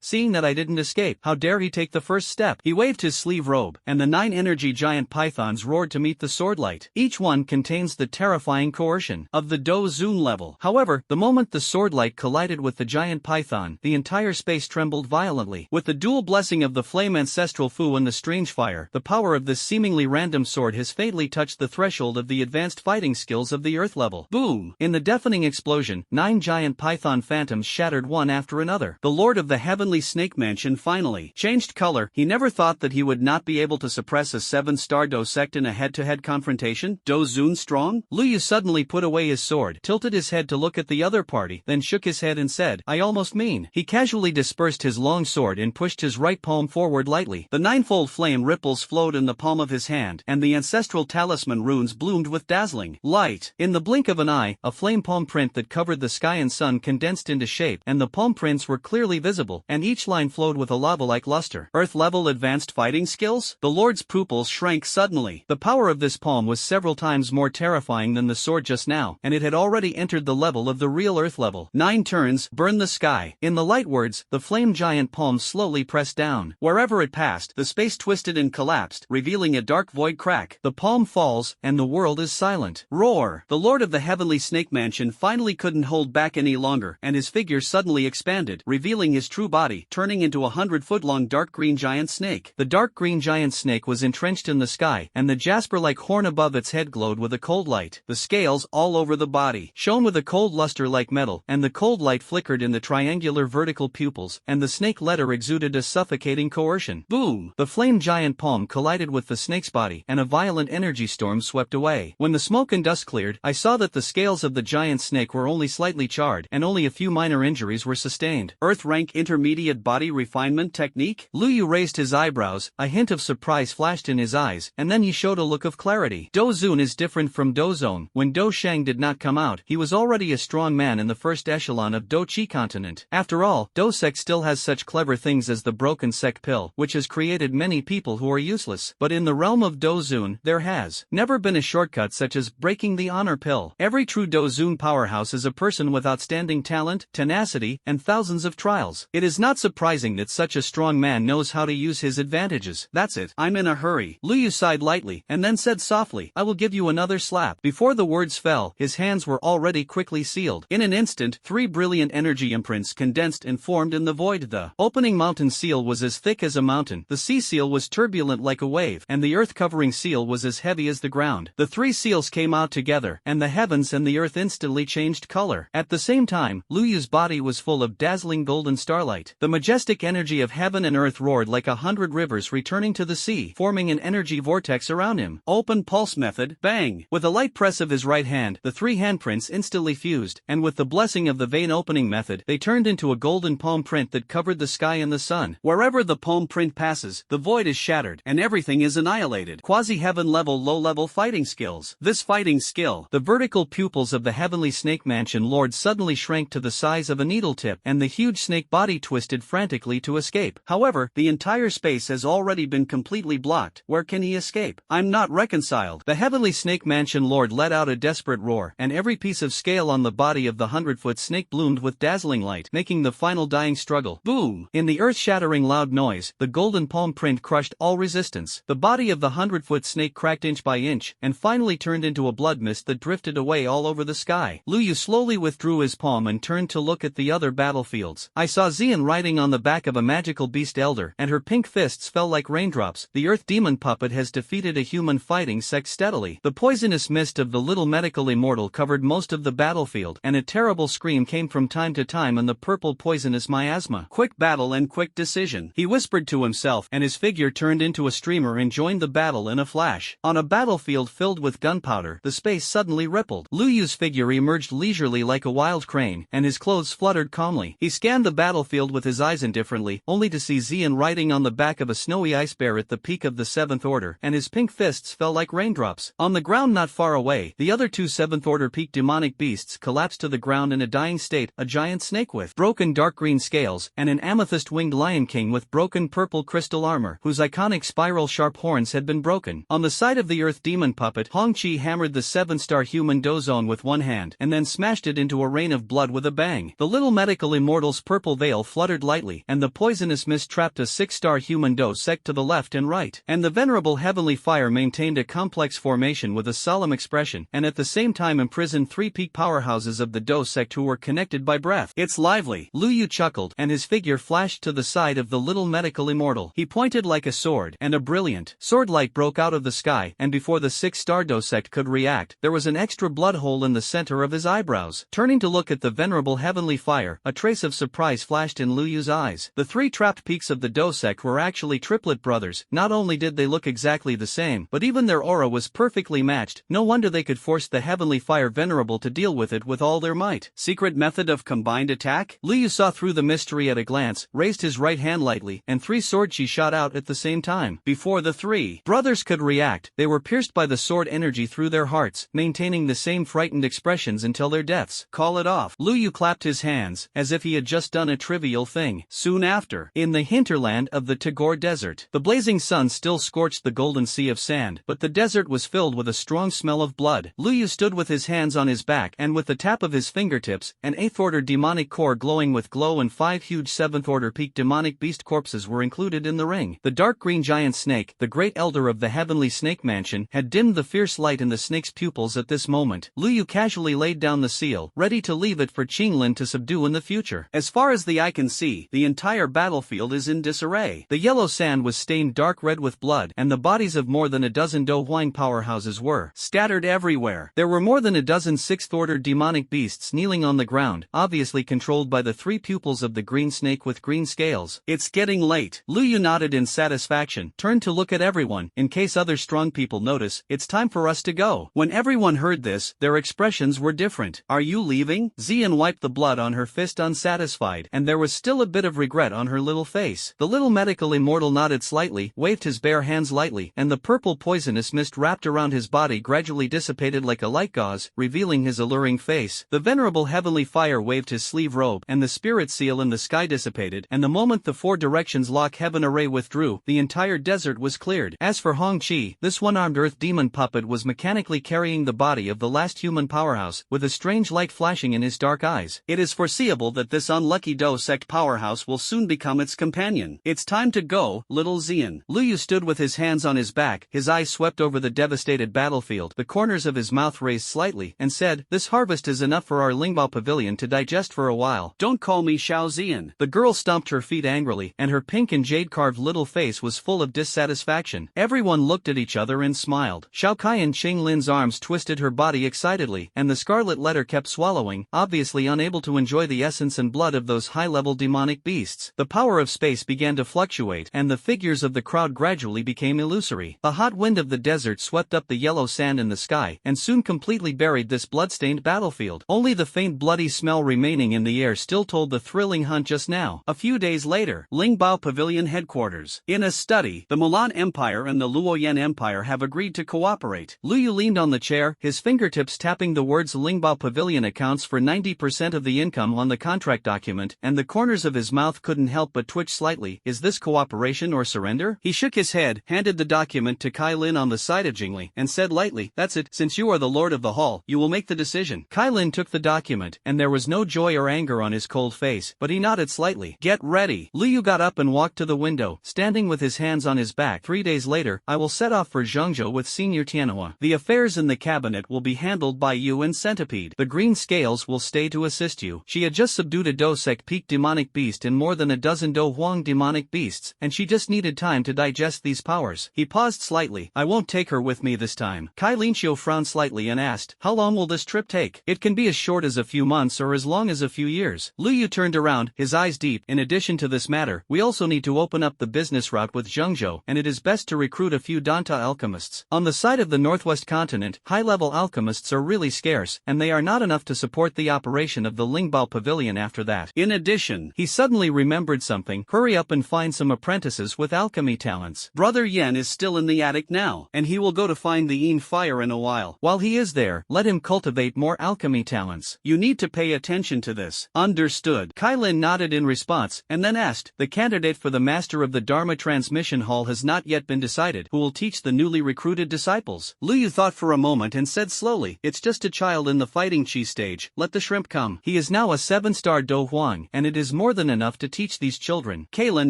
Seeing that I didn't escape, how dare he take the first step? He waved his sleeve robe, and the 9 energy giant pythons roared to meet the sword light. Each one contains the terrifying coercion of the Dozun level. However, the moment the sword light collided with the giant python, the entire space trembled violently. With the dual blessing of the flame ancestral Fu and the strange fire, the power of this seemingly random sword has fatally touched the threshold of the advanced fighting skills of the earth level. Boom! In the deafening explosion, 9 giant python phantoms shattered one after another. The Lord of the Heavenly Snake Mansion finally changed color. He never thought that he would not be able to suppress a 7-star dosect in a head-to-head confrontation. Dozun strong? Lu Yu suddenly put away his sword, tilted his head to look at the other party, then shook his head and said, I almost mean. He casually dispersed his long sword and pushed his right palm forward lightly. The 9-fold flame ripples flowed in the palm of his hand, and the ancestral talisman runes bloomed with dazzling light. In the blink of an eye, a flame palm print that covered the sky and sun condensed into shape, and the palm prints were clearly visible, and each line flowed with a lava-like luster. Earth-level advanced fighting skills? The Lord's pupils shrank suddenly. The power of this palm was several times more terrifying than the sword just now, and it had already entered the level of the real earth level. 9 turns, burn the sky. In the light words, the flame giant palm slowly pressed down. Wherever it passed, the space twisted and collapsed, revealing a dark void crack. The palm falls, and the world is silent. Roar! The Lord of the Heavenly Snake Mansion finally couldn't hold back any longer, and his figure suddenly expanded, revealing his true body, turning into a 100-foot-long dark green giant snake. The dark green giant snake was entrenched in the sky, and the jasper-like horn above its head glowed with a cold light. The scales all over the body shone with a cold luster like metal, and the cold light flickered in the triangular vertical pupils, and the snake letter exuded a suffocating coercion. Boom! The flame giant palm collided with the snake's body, and a violent energy storm swept away. When the smoke and dust cleared, I saw that the scales of the giant snake were only slightly charred, and only a few minor injuries were sustained. Earth rank intermediate body refinement technique? Lu Yu raised his eyebrows, a hint of surprise flashed in his eyes, and then he showed a look of clarity. Dozun is different from Dozone. When Do Shang did not come out, he was already a strong man in the first echelon echelon of Do Chi continent. After all, Do Sec still has such clever things as the broken Sec pill, which has created many people who are useless. But in the realm of Do Zun, there has never been a shortcut such as breaking the honor pill. Every true Do Zun powerhouse is a person with outstanding talent, tenacity, and thousands of trials. It is not surprising that such a strong man knows how to use his advantages. That's it. I'm in a hurry. Lu Yu sighed lightly, and then said softly, I will give you another slap. Before the words fell, his hands were already quickly sealed. In an instant, 3 brilliant energy imprints condensed and formed in the void. The opening mountain seal was as thick as a mountain, the sea seal was turbulent like a wave, and the earth-covering seal was as heavy as the ground. The 3 seals came out together, and the heavens and the earth instantly changed color. At the same time, Lu Yu's body was full of dazzling golden starlight. The majestic energy of heaven and earth roared like 100 rivers returning to the sea, forming an energy vortex around him. Open pulse method, bang! With a light press of his right hand, the 3 handprints instantly fused, and with the blessing of the vein opening method, they turned into a golden palm print that covered the sky and the sun. Wherever the palm print passes, the void is shattered, and everything is annihilated. Quasi-heaven level low-level fighting skills. This fighting skill, the vertical pupils of the heavenly snake mansion lord suddenly shrank to the size of a needle tip, and the huge snake body twisted frantically to escape. However, the entire space has already been completely blocked. Where can he escape? I'm not reconciled. The heavenly snake mansion lord let out a desperate roar, and every piece of scale on the body of the 100-foot snake bloomed with dazzling light, making the final dying struggle. Boom! In the earth-shattering loud noise, the golden palm print crushed all resistance. The body of the 100-foot snake cracked inch by inch, and finally turned into a blood mist that drifted away all over the sky. Lu Yu slowly withdrew his palm and turned to look at the other battlefields. I saw Xian riding on the back of a magical beast elder, and her pink fists fell like raindrops. The earth demon puppet has defeated a human fighting sect steadily. The poisonous mist of the little medical immortal covered most of the battlefield, and a terrible scream came from time to time in the purple poisonous miasma. Quick battle and quick decision, he whispered to himself, and his figure turned into a streamer and joined the battle in a flash. On a battlefield filled with gunpowder, the space suddenly rippled. Lu Yu's figure emerged leisurely like a wild crane, and his clothes fluttered calmly. He scanned the battlefield with his eyes indifferently, only to see Xian riding on the back of a snowy ice bear at the peak of the 7th order, and his pink fists fell like raindrops. On the ground not far away, the other 2 7th order peak demonic beasts collapsed to the ground in a dying state, a giant snake with broken dark green scales, and an amethyst-winged lion king with broken purple crystal armor, whose iconic spiral sharp horns had been broken. On the side of the earth demon puppet, Hong Chi hammered the 7-star human dozone with one hand, and then smashed it into a rain of blood with a bang. The little medical immortal's purple veil fluttered lightly, and the poisonous mist trapped a 6-star human do sect to the left and right. And the venerable heavenly fire maintained a complex formation with a solemn expression, and at the same time imprisoned 3 peak powerhouses of the do sect who were connected by breath. It's lively. Lu Yu chuckled, and his figure flashed to the side of the little medical immortal. He pointed like a sword, and a brilliant sword light broke out of the sky, and before the 6-star do sect could react, there was an extra blood hole in the center of his eyebrows. Turning to look at the venerable heavenly fire, a trace of surprise flashed in Lu Yu's eyes. The 3 trapped peaks of the do sect were actually triplet brothers. Not only did they look exactly the same, but even their aura was perfectly matched. No wonder they could force the heavenly fire venerable to deal with it with all their might. Secret method of combined attack? Lu Yu saw through the mystery at a glance, raised his right hand lightly, and 3 sword chi shot out at the same time. Before the 3 brothers could react, they were pierced by the sword energy through their hearts, maintaining the same frightened expressions until their deaths. Call it off. Lu Yu clapped his hands, as if he had just done a trivial thing. Soon after, in the hinterland of the Tagore Desert, the blazing sun still scorched the golden sea of sand, but the desert was filled with a strong smell of blood. Lu Yu stood with his hands on his back, and with the tap of his fingertips, an 8th order demonic core glowing with glow and 5 huge 7th order peak demonic beast corpses were included in the ring. The dark green giant snake, the great elder of the heavenly snake mansion, had dimmed the fierce light in the snake's pupils at this moment. Lu Yu casually laid down the seal, ready to leave it for Qinglin to subdue in the future. As far as the eye can see, the entire battlefield is in disarray. The yellow sand was stained dark red with blood, and the bodies of more than a dozen Do Huang powerhouses were scattered everywhere. There were more than a dozen 6th order demonic beasts kneeling on the ground, obviously controlled by the 3 pupils of the green snake with green scales. It's getting late. Lu Yu nodded in satisfaction, turned to look at everyone. In case other strong people notice, it's time for us to go. When everyone heard this, their expressions were different. Are you leaving? Xian wiped the blood on her fist unsatisfied, and there was still a bit of regret on her little face. The little medical immortal nodded slightly, waved his bare hands lightly, and the purple poisonous mist wrapped around his body gradually dissipated like a light gauze, revealing his alluring face. The venerable heavenly heavenly fire waved his sleeve robe, and the spirit seal in the sky dissipated, and the moment the four directions lock heaven array withdrew, the entire desert was cleared. As for Hong Chi, this one-armed earth demon puppet was mechanically carrying the body of the last human powerhouse, with a strange light flashing in his dark eyes. It is foreseeable that this unlucky Do sect powerhouse will soon become its companion. It's time to go, little Xian. Lu Yu stood with his hands on his back, his eyes swept over the devastated battlefield, the corners of his mouth raised slightly, and said, "This harvest is enough for our Lingbao pavilion to digest for a while. Don't call me Xiao Xian." The girl stomped her feet angrily, and her pink and jade-carved little face was full of dissatisfaction. Everyone looked at each other and smiled. Xiao Kai and Qing Lin's arms twisted her body excitedly, and the scarlet letter kept swallowing, obviously unable to enjoy the essence and blood of those high-level demonic beasts. The power of space began to fluctuate, and the figures of the crowd gradually became illusory. A hot wind of the desert swept up the yellow sand in the sky, and soon completely buried this blood-stained battlefield. Only the faint bloody smell remaining in the air still told the thrilling hunt just now. A few days later, Lingbao Pavilion headquarters. In a study, the Mulan Empire and the Luoyan Empire have agreed to cooperate. Lu Yu leaned on the chair, his fingertips tapping the words Lingbao Pavilion accounts for 90% of the income on the contract document, and the corners of his mouth couldn't help but twitch slightly. Is this cooperation or surrender? He shook his head, handed the document to Kai Lin on the side of Jingli, and said lightly, "That's it, since you are the lord of the hall, you will make the decision." Kai Lin took the document, and there was no joy or anger on his cold face, but he nodded slightly. "Get ready." Lu Yu got up and walked to the window, standing with his hands on his back. 3 days later, I will set off for Zhengzhou with Senior Tianhua. The affairs in the cabinet will be handled by you and Centipede. The green scales will stay to assist you. She had just subdued a Do sect peak demonic beast and more than a dozen Do Huang demonic beasts, and she just needed time to digest these powers. He paused slightly. I won't take her with me this time. Kai Linxiu frowned slightly and asked, "How long will this trip take?" "It can be as short as a few months or as long as a few years." Lu Yu turned around, his eyes deep. "In addition to this matter, we also need to open up the business route with Zhengzhou, and it is best to recruit a few Danta alchemists. On the side of the northwest continent, high-level alchemists are really scarce, and they are not enough to support the operation of the Lingbao Pavilion after that. In addition," he suddenly remembered something, "hurry up and find some apprentices with alchemy talents. Brother Yan is still in the attic now, and he will go to find the Yin fire in a while. While he is there, let him cultivate more alchemy talents. You need to pay attention to this." "Understood." Kai Lin nodded in response, and then asked, "The candidate for the master of the Dharma transmission hall has not yet been decided. Who will teach the newly recruited disciples?" Lu Yu thought for a moment and said slowly, "It's just a child in the fighting chi stage. Let the shrimp come. He is now a 7-star Do Huang, and it is more than enough to teach these children." Kaylin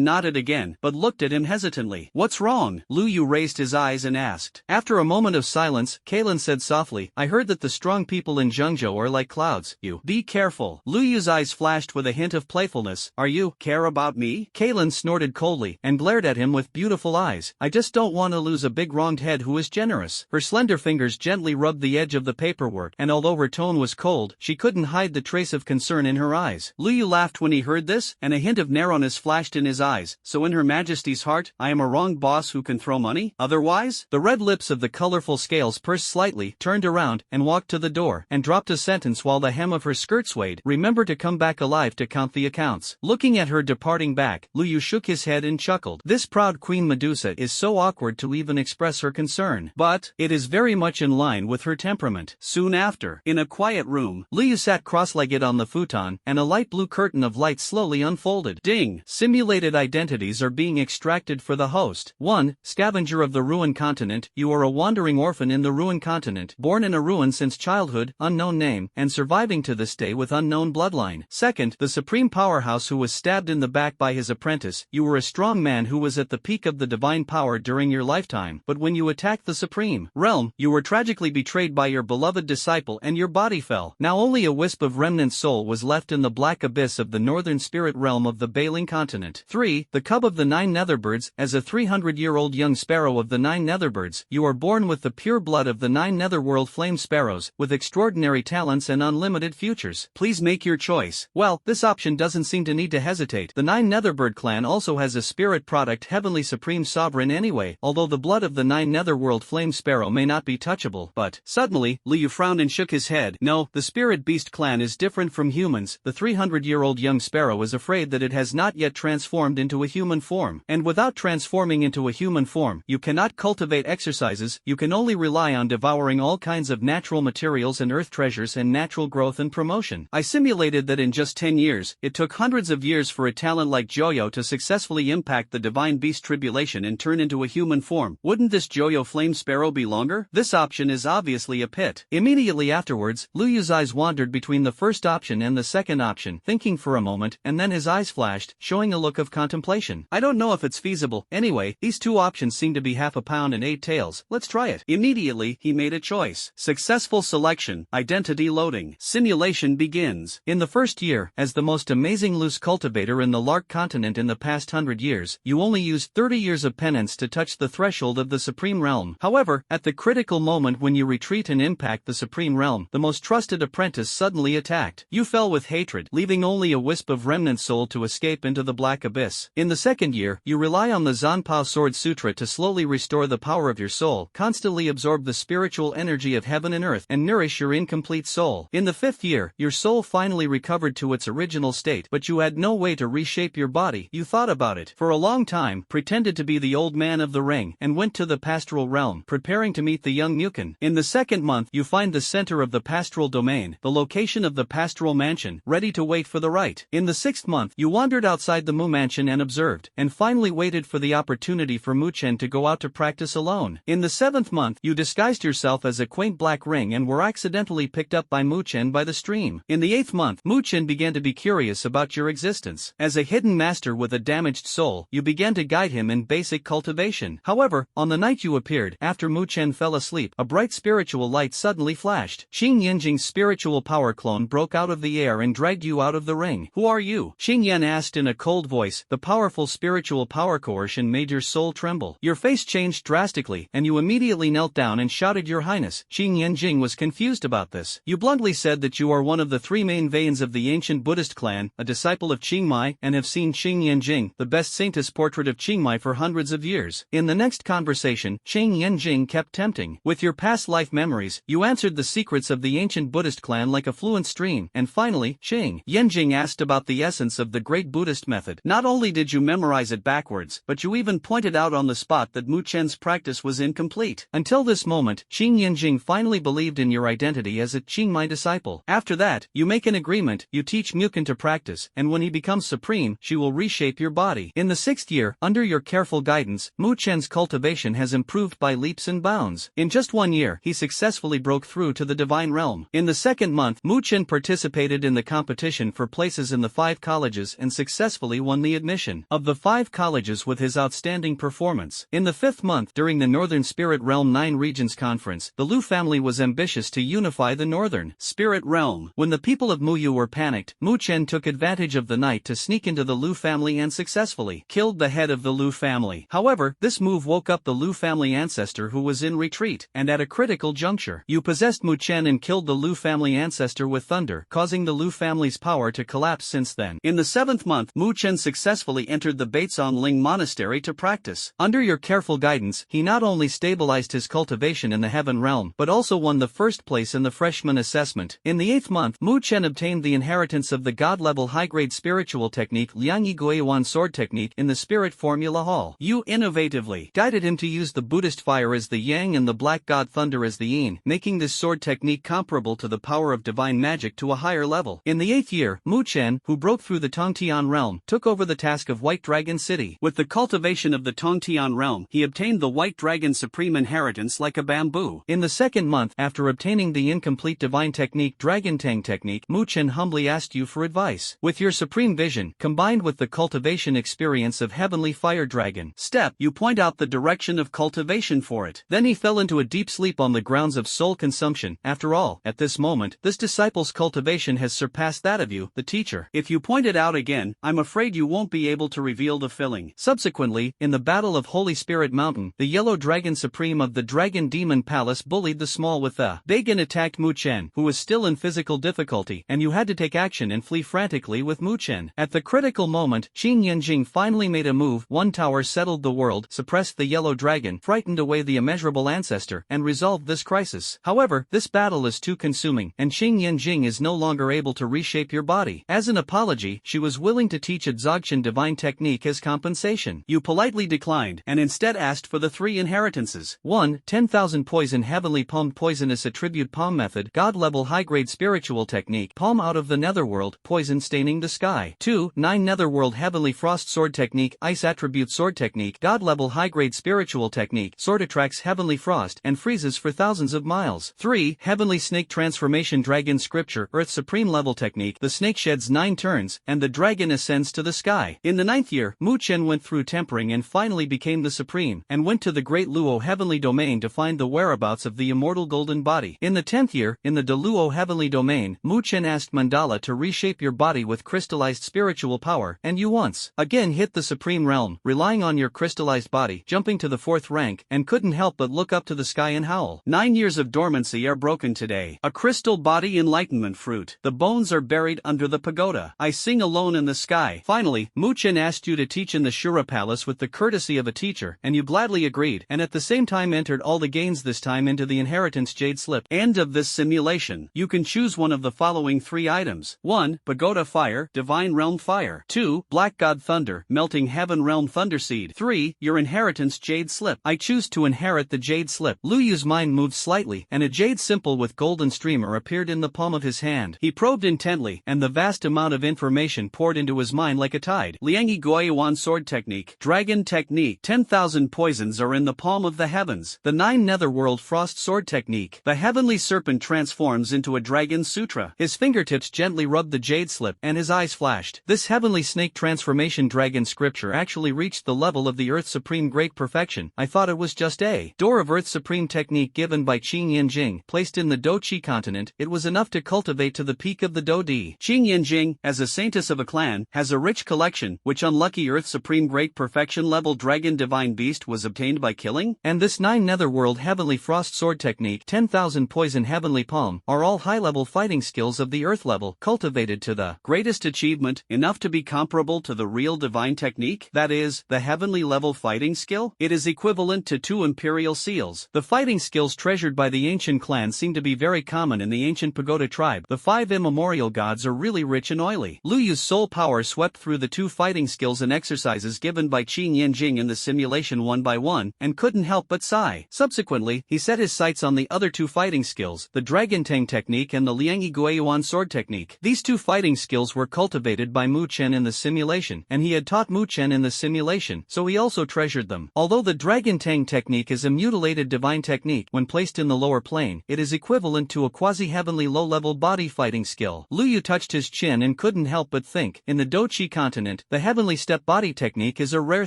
nodded again, but looked at him hesitantly. "What's wrong?" Lu Yu raised his eyes and asked. After a moment of silence, Kaylin said softly, "I heard that the strong people in Zhengzhou are like clouds. You be careful." Lu Yu's eyes flashed with a hint of playfulness. "Are you care about me?" Kaylin snorted coldly, and glared at him with beautiful eyes. "I just don't want to lose a big wronged head who is generous." Her slender fingers gently rubbed the edge of the paperwork, and although her tone was cold, she couldn't hide the trace of concern in her eyes. Lu Yu laughed when he heard this, and a hint of narrowness flashed in his eyes. "So in Her Majesty's heart, I am a wrong boss who can throw money? Otherwise?" The red lips of the colorful scales pursed slightly, turned around, and walked to the door, and dropped a sentence while the hem of her skirt swayed. "Remember to come back alive to count the accounts." Looking at her departing back, Lu Yu shook his head and chuckled. This proud Queen Medusa is so awkward to even express her concern. But it is very much in line with her temperament. Soon after, in a quiet room, Lu Yu sat cross-legged on the futon, and a light blue curtain of light slowly unfolded. Ding! Simulated identities are being extracted for the host. 1. Scavenger of the Ruin Continent. You are a wandering orphan in the Ruin Continent, born in a ruin since childhood, unknown name, and surviving to this day with unknown bloodline. 2nd. The Supreme Powerhouse who was stabbed in the back by his apprentice. You were a strong man who was at the peak of the divine power during your lifetime, but when you attacked the Supreme Realm, you were tragically betrayed by your beloved disciple and your body fell. Now only a wisp of remnant soul was left in the black abyss of the northern spirit realm of the Bailing Continent. 3. The Cub of the 9 Netherbirds. As a 300-year-old young sparrow of the 9 Netherbirds, you are born with the pure blood of the 9 Netherworld flame sparrows, with extraordinary talents and unlimited futures. Please make your choice. Well, this option doesn't seem to need to hesitate. The 9 Netherbird clan also has a spirit product Heavenly Supreme Sovereign anyway, although the blood of the 9 Netherworld flame sparrow may not be touchable. But, suddenly, Lu Yu frowned and shook his head. No, the spirit beast clan is different from humans. The 300-year-old young sparrow is afraid that it has not yet transformed into a human form. And without transforming into a human form, you cannot cultivate exercises, you can only rely on devouring all kinds of natural materials and earth treasures and natural growth and promotion. I simulated that in just 10 years, it took hundreds of years for a talent like Joyo to successfully impact the divine beast tribulation and turn into a human form. Wouldn't this Joyo flame sparrow be longer? This option is obviously a pit. Immediately afterwards, Lu Yu's eyes wandered between the first option and the second option, thinking for a moment, and then his eyes flashed, showing a look of contemplation. I don't know if it's feasible. Anyway, these two options seem to be half a pound and 8 tails. Let's try it. Immediately, he made a choice. Successful selection. Identity loading. Simulation begins. In the first year, as the most amazing loose cultivator in the Lark continent in the past 100 years, you only used 30 years of penance to touch the threshold of the Supreme Realm. However, at the critical moment when you retreat and impact the Supreme Realm, the most trusted apprentice suddenly attacked. You fell with hatred, leaving only a wisp of remnant soul to escape into the black abyss. In the second year, you rely on the Zanpao Sword Sutra to slowly restore the power of your soul, constantly absorb the spiritual energy of heaven and earth, and nourish your incomplete soul. In the fifth year, your soul finally recovered to its original state, but you had no way to reshape your body. You thought about it for a long time, pretended to be the old man of the ring, and went to the pastoral realm, preparing to meet the young Mukin. In the second month, you find the center of the pastoral domain, the location of the pastoral mansion, ready to wait for the right. In the sixth month, you wandered outside the Mu mansion and observed, and finally waited for the opportunity for Mu Chen to go out to practice alone. In the seventh month, you disguised yourself as a quaint black ring and were accidentally picked up by Mu Chen by the stream. In the eighth month, Mu Chen began to be curious about your existence. As a hidden master with a damaged soul, you began to guide him in basic cultivation. However, on the night you appeared, after Mu Chen fell asleep, a bright spiritual light suddenly flashed. Xing Yanjing's spiritual power clone broke out of the air and dragged you out of the ring. Who are you? Xing Yan asked in a cold voice. The powerful spiritual power coercion made your soul tremble. Your face changed drastically, and you immediately knelt down and shouted, "Your Highness." Xing Yanjing was confused about this. You bluntly said that you are one of the three main veins of the ancient Buddhist clan, a disciple of Qingmai, and have seen Xing Yanjing, the best saintess portrait of Qingmai for hundreds of years. In the next conversation, Xing Yanjing kept tempting. With your past life memories, you answered the secrets of the ancient Buddhist clan like a fluent stream, and finally, Xing Yanjing asked about the essence of the great Buddhist method. Not only did you memorize it backwards, but you even pointed out on the spot that Mu Chen's practice was incomplete. Until this moment, Xing Yanjing finally believed in your identity as a Qingmai disciple. After that, you make an agreement, you teach Mukin to practice, and when he becomes supreme, she will reshape your body. In the sixth year, under your careful guidance, Mu Chen's cultivation has improved by leaps and bounds. In just 1 year, he successfully broke through to the divine realm. In the second month, Mu Chen participated in the competition for places in the 5 colleges and successfully won the admission of the 5 colleges with his outstanding performance. In the fifth month, during the Northern Spirit Realm 9 Regions Conference, the Lu family was ambitious to unify the Northern Spirit Realm. When the people of Muyu were panicked, Mu Chen took advantage of the night to sneak into the Lu family and successfully killed the head of the Lu family. However, this move woke up the Lu family ancestor who was in retreat, and at a critical juncture, you possessed Mu Chen and killed the Lu family ancestor with thunder, causing the Lu family's power to collapse since then. In the seventh month, Mu Chen successfully entered the Baizong Ling Monastery to practice. Under your careful guidance, he not only stabilized his cultivation in the Heaven Realm, but also won the first place in the freshman assessment. In the eighth month, Mu Chen obtained the inheritance of the God-level high-grade spiritual technique Liangyi Guiyuan sword technique in the Spirit Formula Hall. You innovatively guided him to use the Buddhist fire as the Yang and the Black God Thunder as the Yin, making this sword technique comparable to the power of divine magic to a higher level. In the eighth year, Mu Chen, who broke through the Tongtian realm, took over the task of White Dragon City. With the cultivation of the Tongtian realm, he obtained the White Dragon supreme inheritance like a bamboo. In the second month, after obtaining the incomplete divine technique Dragon Tang technique, Mu Chen humbly asked you for advice. With your supreme vision, combined with the cultivation experience of Heavenly Fire Dragon Step, you point out the direction of cultivation for it. Then he fell into a deep sleep on the grounds of soul consumption. After all, at this moment, this disciple's cultivation has surpassed that of you, the teacher. If you point it out again, I'm afraid you won't be able to reveal the filling. Subsequently, in the Battle of Holy Spirit Mountain, the Yellow Dragon Supreme of the Dragon Demon Palace bullied the small with the big and attacked Mu Chen, who was still in physical difficulty, and you had to take action and flee frantically with Mu Chen. At the critical moment, Xing Yanjing finally made a move. One tower settled the world, suppressed the Yellow Dragon, frightened away the immeasurable ancestor, and resolved this crisis. However, this battle is too consuming, and Xing Yanjing is no longer able to reshape your body. As an apology, she was willing to teach a Dzogchen divine technique as compensation. You politely declined, and instead asked for the 3 inheritances. 1. 10,000 poison heavenly palm poisonous attribute palm method God level high grade spiritual technique, palm out of the netherworld, poison staining the sky. 2. 9 netherworld heavenly frost sword technique, ice attribute sword technique, god level high grade spiritual technique, sword attracts heavenly frost and freezes for thousands of miles. 3. Heavenly snake transformation dragon scripture, earth supreme level technique, the snake sheds 9 turns, and the dragon ascends to the sky. In the 9th year, Mu Chen went through tempering and finally became the supreme, and went to the great Luo heavenly domain to find the whereabouts of the immortal golden body. In the 10th year, in the Deluo heavenly domain, Mu Chen asked Mandala to reshape your body with crystallized spiritual power, and you once again hit the supreme realm, relying on your crystallized body, jumping to the 4th rank, and couldn't help but look up to the sky and howl. 9 years of dormancy are broken today. A crystal body enlightenment fruit. The bones are buried under the pagoda. I sing alone in the sky. Finally, Mu Chen asked you to teach in the Shura palace with the courtesy of a teacher, and you gladly agreed, and at the same time entered all the gains this time into the inheritance jade slip. End of this simulation. You can choose one of the following 3 items. 1. Pagoda fire, divine realm fire. 2. Black god thunder, melting heaven realm thunder seed. 3. Your inheritance jade slip. I choose to inherit the jade slip. Lu Yu's mind moved slightly, and a jade simple with golden streamer appeared in the palm of his hand. He probed intently, and the vast amount of information poured into his mind like a tide. Liangi Guayuan sword technique, dragon technique, 10,000 poisons are in the palm of the heavens. The 9 netherworld frost sword technique. The heavenly serpent transforms into a dragon sutra. His fingertips gently rubbed the jade slip, and his eyes flashed. This heavenly snake transformation dragon scripture actually reached the level of the earth supreme great perfection. I thought it was just a door of earth supreme technique given by Qing Yanjing, placed in the Do Qi continent. It was enough to cultivate to the peak of the Do Di. Qing Yanjing, as a saintess of a clan, has a rich collection, which unlucky earth supreme great perfection level dragon divine beast was obtained by killing. And this 9 netherworld heavenly frost sword technique, 10,000 poison heavenly palm, are all high level fighting skills of the earth level, cultivated to the greatest achievement, enough to be comparable to the real divine technique, that is, the heavenly level fighting skill. It is equivalent to 2 imperial seals. The fighting skills treasured by the ancient clans seem to be very common in the ancient pagoda tribe. The 5 immemorial gods are really rich and oily. Lu Yu's soul power swept through the 2 fighting skills and exercises given by Qin Yanjing in the simulation one by one, and couldn't help but sigh. Subsequently, he set his sights on the other 2 fighting skills, the Dragon Tang technique and the Liangi Guayuan sword technique. These 2 fighting skills were cultivated by Mu Chen in the simulation, and he had taught Mu Chen in the simulation, so he also treasured them. Although the Dragon Tang technique is a mutilated divine technique, when placed in the lower plane, it is equivalent to a quasi-heavenly low-level body fighting skill. Lu Yu touched his chin and couldn't help but think, in the Do Qi continent, the heavenly step body technique is a rare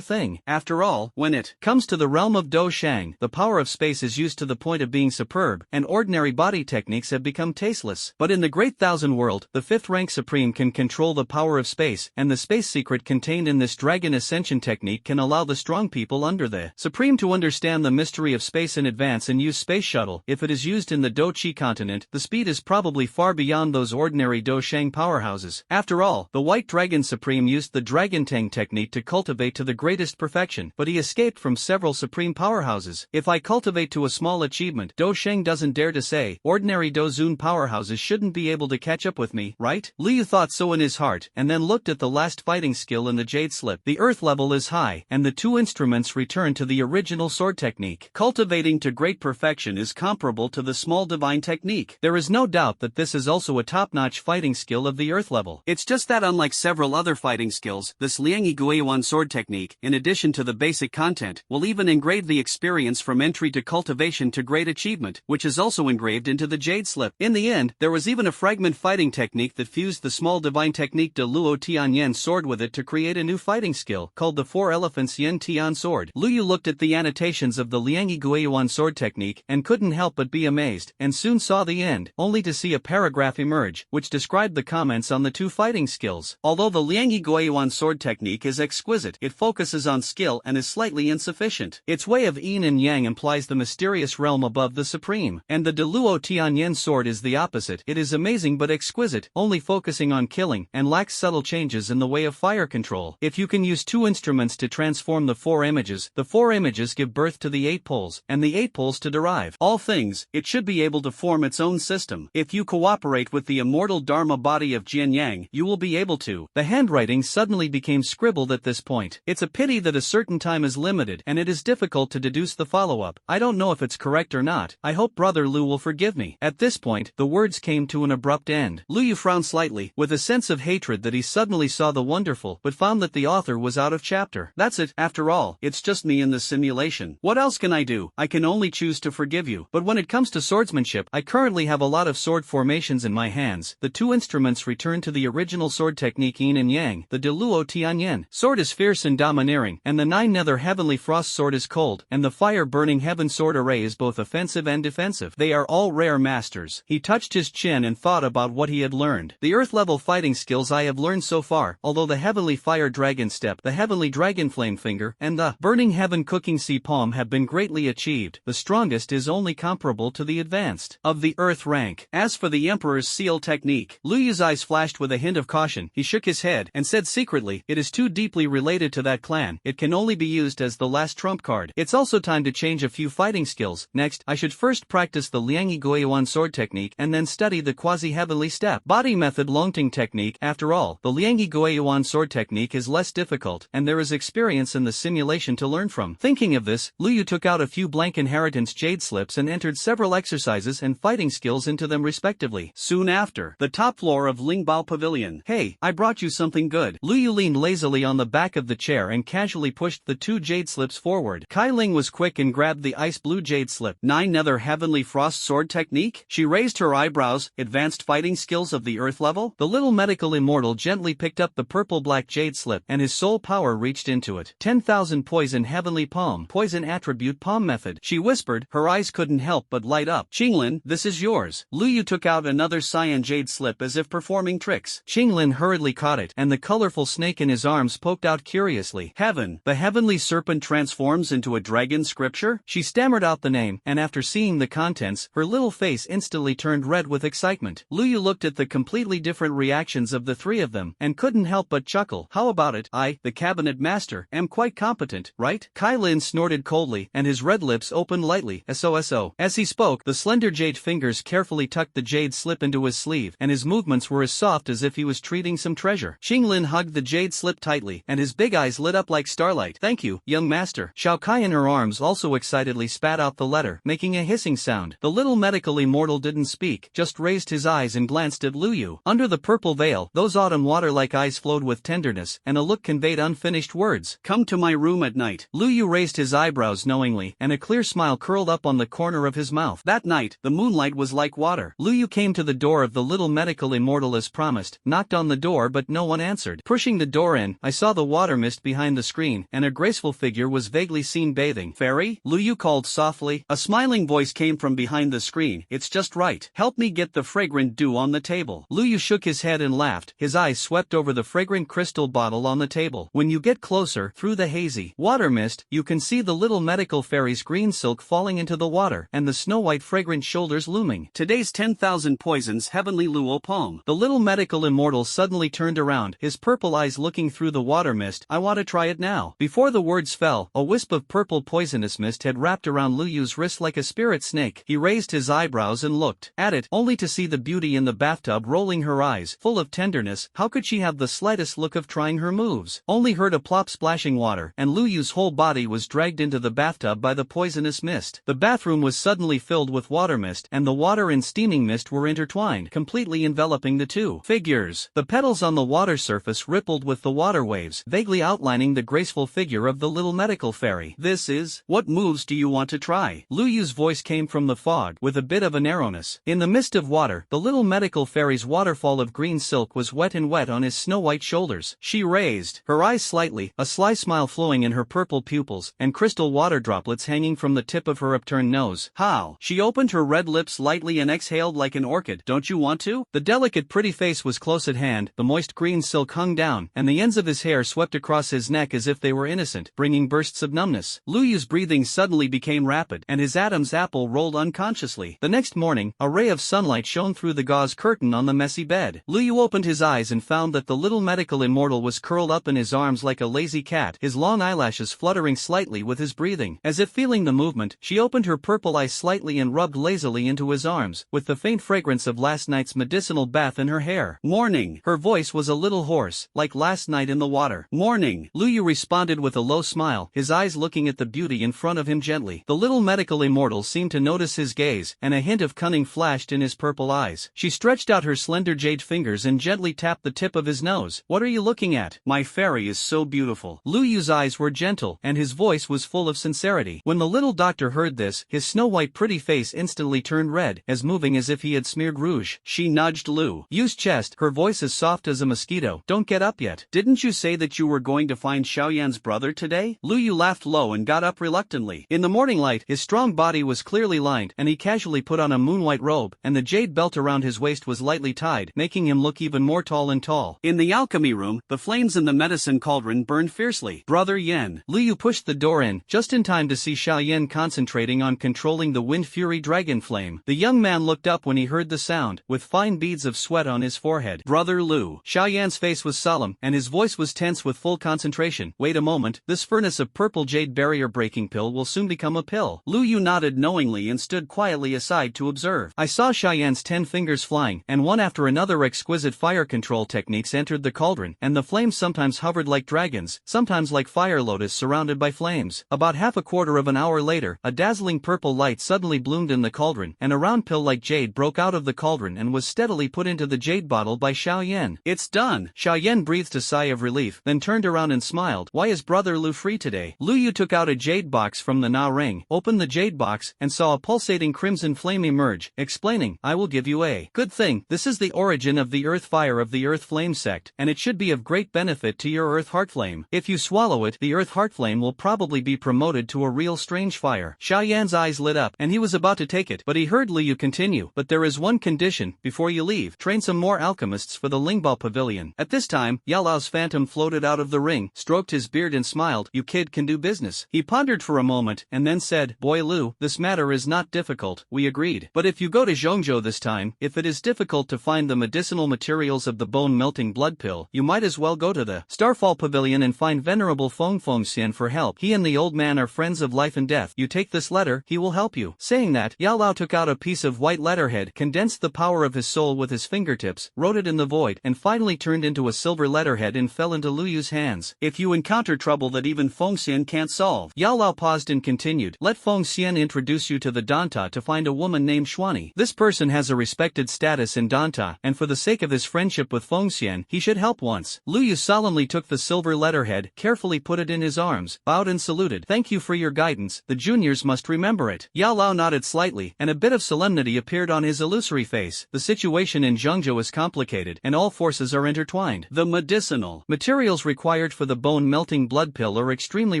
thing. After all, when it comes to the realm of Do Shang, the power of space is used to the point of being superb, and ordinary body techniques have become tasteless. But in the Great Thousand World, the 5th rank supreme can control the power of space, and the space secret contained in this dragon ascension technique can allow the strong people under the supreme to understand the mystery of space in advance and use space shuttle. If it is used in the Do Qi continent, the speed is probably far beyond those ordinary Do Shang powerhouses. After all, the White Dragon Supreme used the Dragon Tang technique to cultivate to the greatest perfection, but he escaped from several supreme powerhouses. If I cultivate to a small achievement, Do Shang doesn't dare to say, ordinary Do Zun powerhouses shouldn't be able to catch up with me, right? Liu thought so in his heart, and then looked at the last fighting skill in the Jade Slip. The earth level is high, and the 2 instruments return to the original sword technique. Cultivating to great perfection is comparable to the small divine technique. There is no doubt that this is also a top-notch fighting skill of the earth level. It's just that unlike several other fighting skills, this Liangi Guiyuan sword technique, in addition to the basic content, will even engrave the experience from entry to cultivation to great achievement, which is also engraved into the Jade Slip. In the end, there was even a fragment fighting technique that fused the small divine technique de Luo Tian Yen sword with it to create a new fighting skill, called the 4 Elephants Yen Tian sword. Lu Yu looked at the annotations of the Liangi Guiyuan sword technique, and couldn't help but be amazed, and soon saw the end, only to see a paragraph emerge, which described the comments on the 2 fighting skills. Although the Liangi Guiyuan sword technique is exquisite, it focuses on skill and is slightly insufficient. Its way of yin and yang implies the mysterious realm above the supreme, and the De Luo Tian Yen sword is the opposite. It is amazing but exquisite, only focusing on killing, and lacks subtle changes in the way of fire control. If you can use 2 instruments to transform the 4 images, the 4 images give birth to the 8 poles, and the 8 poles to derive all things, it should be able to form its own system. If you cooperate with the immortal Dharma body of Jian Yang, you will be able to. The handwriting suddenly became scribbled at this point. It's a pity that a certain time is limited, and it is difficult to deduce the follow-up. I don't know if it's correct or not. I hope Brother Lu will forgive me. At this point, the words came to an abrupt end. Lu Yu frowned slightly, with a sense of hatred that he suddenly saw the wonderful, but found that the author was out of chapter. That's it, after all, it's just me in this simulation. What else can I do? I can only choose to forgive you. But when it comes to swordsmanship, I currently have a lot of sword formations in my hands. The two instruments return to the original sword technique yin and yang, the Deluo Tianyin. Sword is fierce and domineering, and the nine nether heavenly frost sword is cold, and the fire-burning heaven sword array is both offensive and defensive. They are all rare masters. He touched his chin and thought about what he had learned. The earth-level fighting skills I have learned so far, although the heavenly fire dragon step, the heavenly dragon flame finger, and the burning heaven cooking sea palm have been greatly achieved, the strongest is only comparable to the advanced of the earth rank. As for the Emperor's seal technique, Lu Yu's eyes flashed with a hint of caution. He shook his head and said secretly, it is too deeply related to that clan. It can only be used as the last trump card. It's also time to change a few fighting skills. Next, I should first practice the Liangyi Guiyuan sword technique and then study the quasi-heavenly step body method Longting technique. After all, the Liangyi Guiyuan sword technique is less difficult, and there is experience in the simulation to learn from. Thinking of this, Lu Yu took out a few blank inheritance jade slips and entered several exercises and fighting skills into them respectively. Soon after, the top floor of Lingbao Pavilion. Hey, I brought you something good. Lu Yu leaned lazily on the back of the chair and casually pushed the two jade slips forward. Kai Ling was quick and grabbed the ice blue jade slip. Nine nether heavenly frost sword technique? She raised her eyebrows. Advanced fighting skills of the earth level? The little medical immortal gently picked up the purple-black jade slip and his soul power reached into it. 10,000 poison heavenly palm. Poison attribute palm method. She whispered, her eyes couldn't help but light up. Qinglin, this is yours. Lu Yu took out another cyan jade slip as if performing tricks. Qinglin hurriedly caught it, and the colorful snake in his arms poked out curiously. Heaven, the heavenly serpent transforms into a dragon scripture? She stammered out the name, and after seeing the contents, her little face instantly turned red with excitement. Lu Yu looked at the completely different reactions of the three of them, and couldn't help but chuckle. How about it? I, the cabinet master, am quite competent, right? Kai Lin snorted coldly, and his red lips opened lightly. SOSO. As he spoke, the slender jade fingers carefully tucked the jade slip into his sleeve, and his movements were as soft as if he was treating some treasure. Qinglin hugged the jade slip tightly, and his big eyes lit up like starlight. Thank you, young master. Xiao Kai in her arms also excitedly spat out the letter, making a hissing sound. The little medical immortal didn't speak, just raised his eyes and glanced at Lu Yu. Under the purple veil, those autumn water-like eyes flowed with tenderness, and a look conveyed unfinished words. Come to my room at night. Lu Yu raised his eyebrows knowingly, and a clear smile curled up on the corner of his mouth. That night, the moonlight was like water. Lu Yu came to the door of the little medical immortal as promised, knocked on the door but no one answered. Pushing the door in, I saw the water mist behind the screen, and a graceful figure was vaguely seen bathing. Fairy? Lu Yu called softly. A smiling voice came from behind the screen. It's just right. Help me get the fragrant dew on the table. Lu Yu shook his head and laughed. His eyes swept over the fragrant crystal bottle on the table. When you get closer, through the hazy water mist, you can see the little medical fairy's green silk falling into the water, and the snow-white fragrant shoulders looming. Today's 10,000 poisons heavenly luo palm. The little medical immortal suddenly turned around, his purple eyes looking through the water mist. I want to try it now. Before the words fell, a wisp of purple poisonous mist had wrapped around Lu Yu's wrist like a spirit snake. He raised his eyebrows and looked at it, only to see the beauty in the bathtub rolling her eyes, full of tenderness. How could she have the slightest look of trying her moves? Only heard a plop splashing water, and Lu Yu's whole body was dragged into the bathtub by the poisonous mist. The bathroom was suddenly filled with water mist, and the water and steaming mist were intertwined, completely enveloping the two figures. The petals on the water surface rippled with the water waves, vaguely outlining the graceful figure of the little medical fairy. This is... What moves do you want to try? Lu Yu's voice came from the fog, with a bit of a narrowness. In the mist of water, the little medical fairy's waterfall of green silk was wet on his snow-white shoulders. She raised her eyes slightly, a sly smile flowing in her purple pupils, and crystal water droplets hanging from the tip of her upturned nose. How? She opened her red lips lightly and exhaled like an orchid. Don't you want to? The delicate pretty face was close at hand, the moist green silk hung down, and the ends of his hair swept across his neck as if they were innocent, bringing bursts of numbness. Lu Yu's breathing suddenly became rapid, and his Adam's apple rolled unconsciously. The next morning, a ray of sunlight shone through the gauze curtain on the messy bed. Lu Yu opened his eyes and found that the little medical immortal was curled up in his arms like a lazy cat, his long eyelashes fluttering slightly with his breathing. As if feeling the movement, she opened her purple eyes slightly and rubbed lazily into his arms, with the faint fragrance of last night's medicinal bath in her hair. Morning. Her voice was a little hoarse, like last night in the water. Morning. Lu Yu responded with a low smile, his eyes looking at the beauty in front of him gently. The little medical immortal seemed to notice his gaze, and a hint of cunning flashed flashed in his purple eyes. She stretched out her slender jade fingers and gently tapped the tip of his nose. What are you looking at? My fairy is so beautiful. Lu Yu's eyes were gentle, and his voice was full of sincerity. When the little doctor heard this, his snow-white pretty face instantly turned red, as moving as if he had smeared rouge. She nudged Lu Yu's chest, her voice as soft as a mosquito. Don't get up yet. Didn't you say that you were going to find Xiaoyan's brother today? Lu Yu laughed low and got up reluctantly. In the morning light, his strong body was clearly lined, and he casually put on a moon-white robe, and the jade belt around his waist was lightly tied, making him look even more tall and tall. In the alchemy room, the flames in the medicine cauldron burned fiercely. Brother Yen. Lu Yu pushed the door in, just in time to see Xiaoyan concentrating on controlling the wind fury dragon flame. The young man looked up when he heard the sound, with fine beads of sweat on his forehead. Brother Lu. Xiaoyan's face was solemn, and his voice was tense with full concentration. Wait a moment, this furnace of purple jade barrier breaking pill will soon become a pill. Lu Yu nodded knowingly and stood quietly aside to observe. I saw Xiaoyan's 10 fingers flying, and one after another exquisite fire control techniques entered the cauldron, and the flames sometimes hovered like dragons, sometimes like fire lotus surrounded by flames. About half a quarter of an hour later, a dazzling purple light suddenly bloomed in the cauldron, and a round pill like jade broke out of the cauldron and was steadily put into the jade bottle by Xiaoyan. It's done! Xiaoyan breathed a sigh of relief, then turned around and smiled. Why is brother Lu free today? Lu Yu took out a jade box from the Na ring, opened the jade box, and saw a pulsating crimson flame emerge, explaining, I will give you a good thing. This is the origin of the earth fire of the earth flame sect, and it should be of great benefit to your earth heart flame. If you swallow it, the earth heart flame will probably be promoted to a real strange fire. Xiaoyan's eyes lit up, and he was about to take it, but he heard Lu Yu continue. But there is one condition, before you leave, train some more alchemists for the Lingbao Pavilion. At this time, Yao Lao's phantom floated out of the ring, stroked his beard and smiled. You kid can do business. He pondered for a moment, and then said, Boy Lu, this matter is not difficult. We agreed. But if you go to Zhongzhou this time, if it is difficult to find the medicinal materials of the bone-melting blood pill, you might as well go to the Starfall Pavilion and find Venerable Feng Xian for help. He and the old man are friends of life and death. You take this letter, he will help you. Saying that, Yao Lao took out a piece of white letterhead, condensed the power of his soul with his fingertips, wrote it in the void, and finally turned into a silver letterhead and fell into Lu Yu's hands. If you encounter trouble that even Feng Xian can't solve. Yao Lao paused and continued, let Feng Xian introduce you to the Danta to find a woman named Xuani. This person has a respected status in Danta, and for the sake of his friendship with Feng Xian, he should help once. Lu Yu solemnly took the silver letterhead, carefully put it in his arms, bowed and saluted. Thank you for your guidance, the juniors must remember it. Yao Lao nodded slightly, and a bit of solemnity appeared on his illusory face. The situation in Zhengzhou is complicated, and all forces are intertwined. The medicinal materials required for the bone-melting blood pill are extremely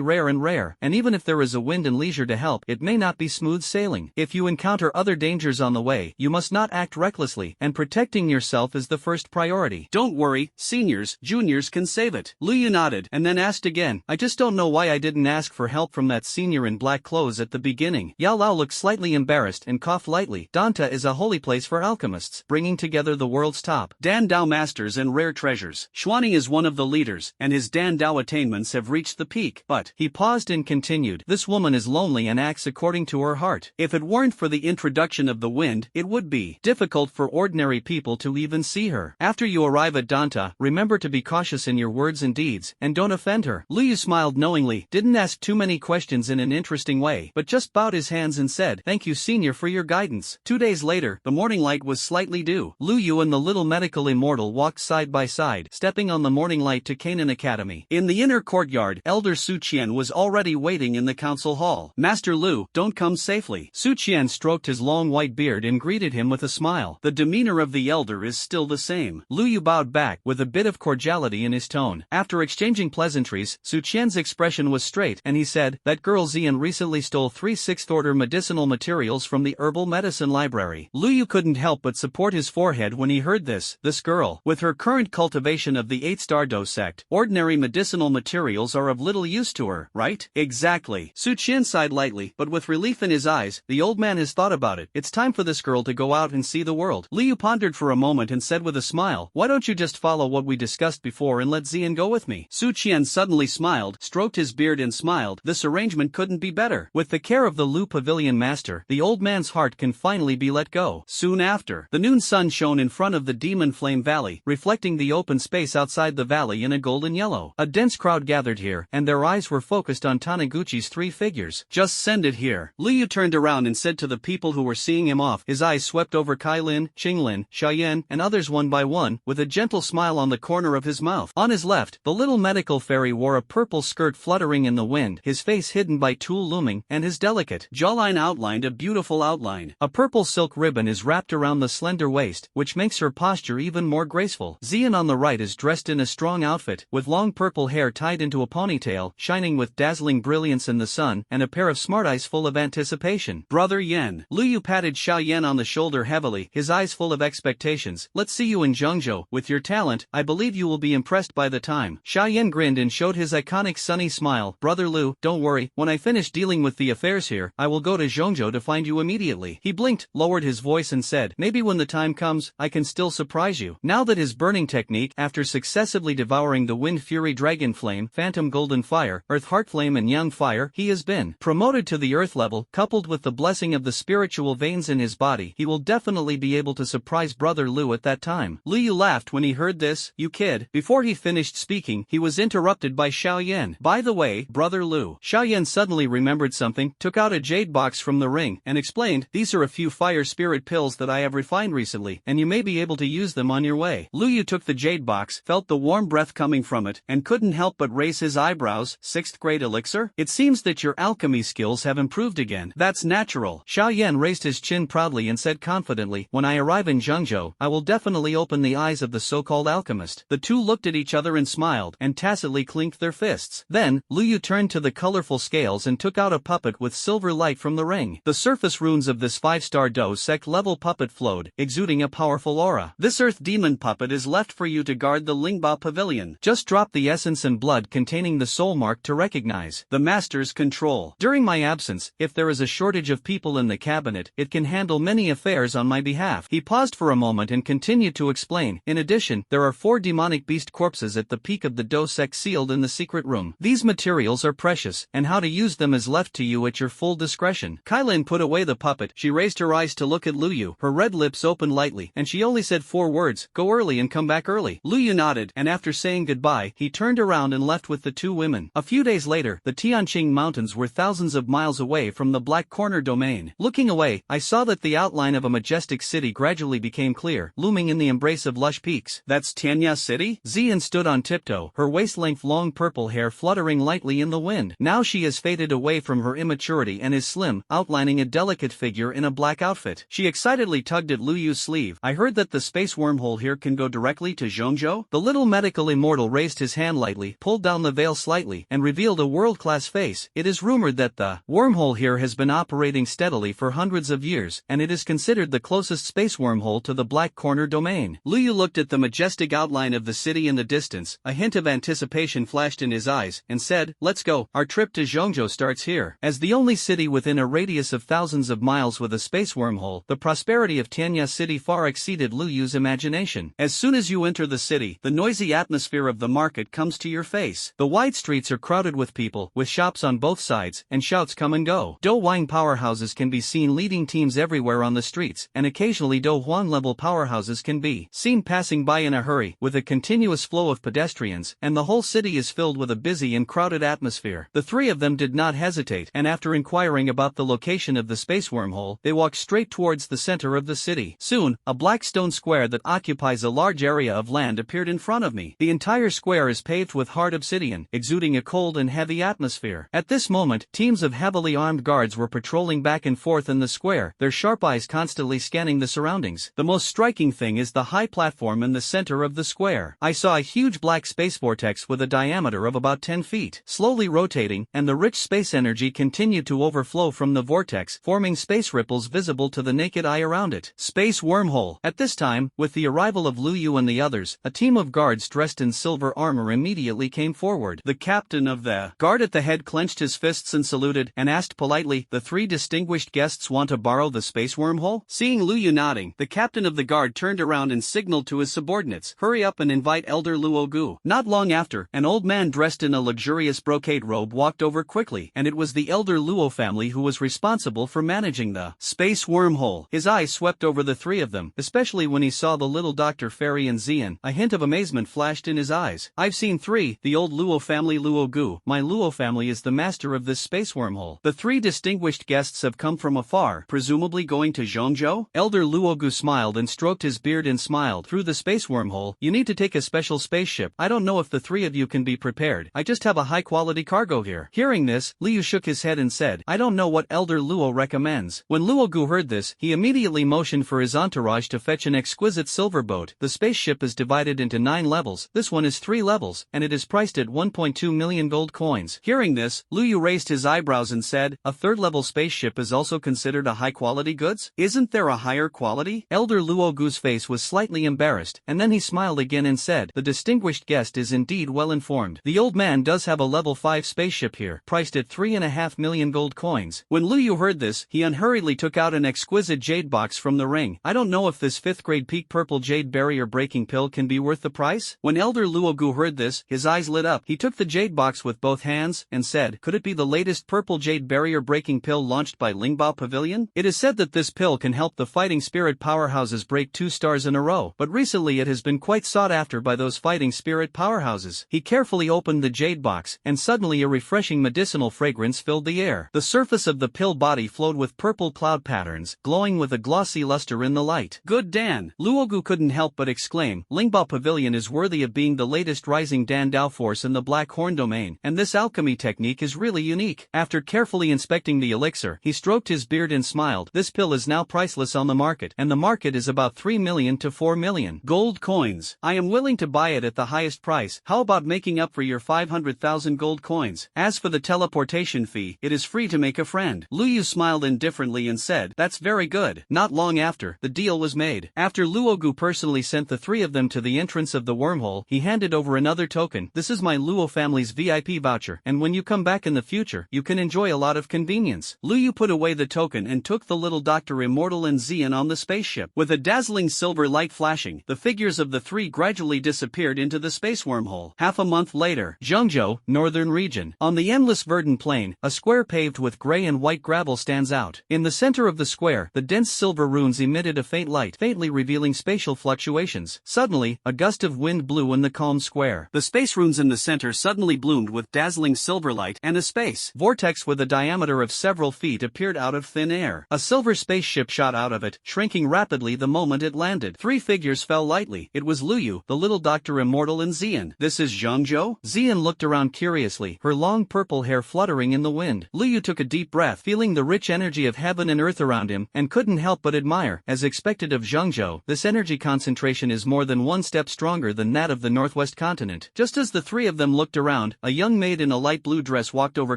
rare, and even if there is a wind and leisure to help, it may not be smooth sailing. If you encounter other dangers on the way, you must not act recklessly, and protecting yourself is the first priority. Don't worry, seniors, juniors can save it. Lu Yu nodded, and then asked again, I just don't know why I didn't ask for help from that senior in black clothes at the beginning. Yao Lao looked slightly embarrassed and coughed lightly. Danta is a holy place for alchemists, bringing together the world's top Dan Dao masters and rare treasures. Xuani is one of the leaders, and his Dan Dao attainments have reached the peak. But, he paused and continued, this woman is lonely and acts according to her heart. If it weren't for the introduction of the wind, it would be difficult for ordinary people to even see her. After you arrive at Danta, remember to be cautious in your words and deeds, and don't offend her. Lu Yu smiled knowingly, didn't ask too many questions in an interesting way, but just bowed his hands and said, thank you senior for your guidance. 2 days later, the morning light was slightly due. Lu Yu and the little medical immortal walked side by side, stepping on the morning light to Canaan Academy. In the inner courtyard, Elder Su Qian was already waiting in the council hall. Master Lu, don't come safely. Su Qian stroked his long white beard and greeted him with a smile. The demeanor of the elder is still the same. Lu Yu bowed back, with a bit of cordiality in his tone. After exchanging pleasantries, Su Qian's expression was straight, and he said, that girl Xian recently stole 3 6th-order medicinal materials from the herbal medicine library. Lu Yu couldn't help but support his forehead when he heard this. This girl, with her current cultivation of the 8-star Do sect, ordinary medicinal materials are of little use to her, right? Exactly. Su Qian sighed lightly, but with relief in his eyes. The old man has thought about it. It's time for this girl to go out and see the world. Lu Yu pondered for a moment and said with a smile, why don't you just follow what we discussed before and let Xian go with me? Su Qian suddenly smiled, stroked his beard and smiled. This arrangement couldn't be better. With the care of the Lu Pavilion master, the old man's heart can finally be let go. Soon after, the noon sun shone in front of the Demon Flame Valley, reflecting the open space outside the valley in a golden yellow. A dense crowd gathered here, and their eyes were focused on Taniguchi's 3 figures. Just send it here. Lu Yu turned around and said to the people who were seeing him off, his His eyes swept over Kai Lin, Qinglin, Xiaoyan, and others one by one, with a gentle smile on the corner of his mouth. On his left, the little medical fairy wore a purple skirt fluttering in the wind, his face hidden by tulle looming, and his delicate jawline outlined a beautiful outline. A purple silk ribbon is wrapped around the slender waist, which makes her posture even more graceful. Xian on the right is dressed in a strong outfit, with long purple hair tied into a ponytail, shining with dazzling brilliance in the sun, and a pair of smart eyes full of anticipation. Brother Yan. Lu Yu patted Xiao Yan on the shoulder heavily, his eyes full of expectations. Let's see you in Zhengzhou. With your talent, I believe you will be impressed by the time. Xiao Yan grinned and showed his iconic sunny smile. Brother Lu, don't worry, when I finish dealing with the affairs here, I will go to Zhengzhou to find you immediately. He blinked, lowered his voice and said, maybe when the time comes, I can still surprise you. Now that his burning technique, after successively devouring the Wind Fury Dragon Flame, Phantom Golden Fire, Earth Heart Flame and Yang Fire, he has been promoted to the Earth level, coupled with the blessing of the spiritual veins in his body, he will definitely be able to surprise Brother Lu at that time. Lu Yu laughed when he heard this. You kid. Before he finished speaking, he was interrupted by Xiao Yan. By the way, Brother Lu. Xiao Yan suddenly remembered something, took out a jade box from the ring, and explained, these are a few fire spirit pills that I have refined recently, and you may be able to use them on your way. Lu Yu took the jade box, felt the warm breath coming from it, and couldn't help but raise his eyebrows. 6th grade elixir? It seems that your alchemy skills have improved again. That's natural. Xiao Yan raised his chin proudly and said confidently, when I arrive in Zhengzhou, I will definitely open the eyes of the so-called alchemist. The two looked at each other and smiled, and tacitly clinked their fists. Then, Lu Yu turned to the colorful scales and took out a puppet with silver light from the ring. The surface runes of this 5-star Do-sect level puppet flowed, exuding a powerful aura. This earth demon puppet is left for you to guard the Lingba Pavilion. Just drop the essence and blood containing the soul mark to recognize the master's control. During my absence, if there is a shortage of people in the cabinet, it can handle many affairs on my behalf. He paused for a moment and continued to explain. In addition, there are 4 demonic beast corpses at the peak of the Do-sect sealed in the secret room. These materials are precious, and how to use them is left to you at your full discretion. Kailin put away the puppet. She raised her eyes to look at Lu Yu. Her red lips opened lightly, and she only said 4 words, go early and come back early. Lu Yu nodded, and after saying goodbye, he turned around and left with the 2 women. A few days later, the Tianqing Mountains were thousands of miles away from the Black Corner domain. Looking away, I saw that the outline of a majestic city gradually became clear, looming in the embrace of lush peaks. That's Tianya City? Xian stood on tiptoe, her waist-length long purple hair fluttering lightly in the wind. Now she has faded away from her immaturity and is slim, outlining a delicate figure in a black outfit. She excitedly tugged at Lu Yu's sleeve. I heard that the space wormhole here can go directly to Zhengzhou? The little medical immortal raised his hand lightly, pulled down the veil slightly, and revealed a world-class face. It is rumored that the wormhole here has been operating steadily for hundreds of years, and it is considered the closest space wormhole to the Black Corner domain. Lu Yu looked at the majestic outline of the city in the distance, a hint of anticipation flashed in his eyes, and said, let's go, our trip to Zhengzhou starts here. As the only city within a radius of thousands of miles with a space wormhole, the prosperity of Tianya City far exceeded Lu Yu's imagination. As soon as you enter the city, the noisy atmosphere of the market comes to your face. The wide streets are crowded with people, with shops on both sides, and shouts come and go. Do wine powerhouses can be seen leading teams everywhere on the streets, and occasionally Do Huan level powerhouses can be seen passing by in a hurry, with a continuous flow of pedestrians, and the whole city is filled with a busy and crowded atmosphere. The 3 of them did not hesitate, and after inquiring about the location of the space wormhole, they walked straight towards the center of the city. Soon, a black stone square that occupies a large area of land appeared in front of me. The entire square is paved with hard obsidian, exuding a cold and heavy atmosphere. At this moment, teams of heavily armed guards were patrolling back and forth in the square, their sharp eyes constantly scanning the surroundings. The most striking thing is the high platform in the center of the square. I saw a huge black space vortex with a diameter of about 10 feet, slowly rotating, and the rich space energy continued to overflow from the vortex, forming space ripples visible to the naked eye around it. Space wormhole. At this time, with the arrival of Lu Yu and the others, a team of guards dressed in silver armor immediately came forward. The captain of the guard at the head clenched his fists and saluted, and asked politely, the 3 distinguished guests want to borrow the space wormhole? Seeing Lu Yu nodding, the captain of the guard turned around and signaled to his subordinates, hurry up and invite Elder Luo Gu. Not long after, an old man dressed in a luxurious brocade robe walked over quickly, and it was the Elder Luo family who was responsible for managing the space wormhole. His eyes swept over the 3 of them, especially when he saw the little Dr. Fairy and Xian. A hint of amazement flashed in his eyes. I've seen 3, the old Luo family Luo Gu. My Luo family is the master of this space wormhole. The 3 distinguished guests have come from afar, presumably going going to Zhongzhou? Elder Luogu smiled and stroked his beard and smiled through the space wormhole. You need to take a special spaceship. I don't know if the three of you can be prepared. I just have a high-quality cargo here. Hearing this, Liu shook his head and said, I don't know what Elder Luo recommends. When Luogu heard this, he immediately motioned for his entourage to fetch an exquisite silver boat. The spaceship is divided into 9 levels. This one is 3 levels, and it is priced at 1.2 million gold coins. Hearing this, Liu raised his eyebrows and said, a third-level spaceship is also considered a high-quality goods? Isn't there a higher quality? Elder Luogu's face was slightly embarrassed, and then he smiled again and said, the distinguished guest is indeed well informed. The old man does have a level 5 spaceship here, priced at 3.5 million gold coins. When Liu heard this, he unhurriedly took out an exquisite jade box from the ring. I don't know if this 5th grade peak purple jade barrier breaking pill can be worth the price? When Elder Luogu heard this, his eyes lit up. He took the jade box with both hands and said, could it be the latest purple jade barrier breaking pill launched by Lingbao Pavilion? It is said that this pill can help the fighting spirit powerhouses break 2 stars in a row, but recently it has been quite sought after by those fighting spirit powerhouses. He carefully opened the jade box, and suddenly a refreshing medicinal fragrance filled the air. The surface of the pill body flowed with purple cloud patterns, glowing with a glossy luster in the light. Good Dan! Luogu couldn't help but exclaim, Lingbao Pavilion is worthy of being the latest rising Dan Dao force in the Black Horn domain, and this alchemy technique is really unique. After carefully inspecting the elixir, he stroked his beard and smiled. This pill is now priceless on the market, and the market is about 3 million to 4 million gold coins. I am willing to buy it at the highest price. How about making up for your 500,000 gold coins? As for the teleportation fee, it is free to make a friend. Liu smiled indifferently and said, that's very good. Not long after, the deal was made. After Luogu personally sent the 3 of them to the entrance of the wormhole, he handed over another token. This is my Luo family's VIP voucher, and when you come back in the future, you can enjoy a lot of convenience. Liu put away the token and took the little Dr. Immortal and Xian on the spaceship. With a dazzling silver light flashing, the figures of the 3 gradually disappeared into the space wormhole. Half a month later, Zhengzhou, northern region. On the endless verdant plain, a square paved with gray and white gravel stands out. In the center of the square, the dense silver runes emitted a faint light, faintly revealing spatial fluctuations. Suddenly, a gust of wind blew in the calm square. The space runes in the center suddenly bloomed with dazzling silver light, and a space vortex with a diameter of several feet appeared out of thin air. A silver spaceship shot out of it, shrinking rapidly the moment it landed. 3 figures fell lightly. It was Liu, the little Dr. Immortal, and Xian. This is Zhengzhou? Xian looked around curiously, her long purple hair fluttering in the wind. Liu took a deep breath, feeling the rich energy of heaven and earth around him, and couldn't help but admire. As expected of Zhengzhou, this energy concentration is more than 1 step stronger than that of the northwest continent. Just as the 3 of them looked around, a young maid in a light blue dress walked over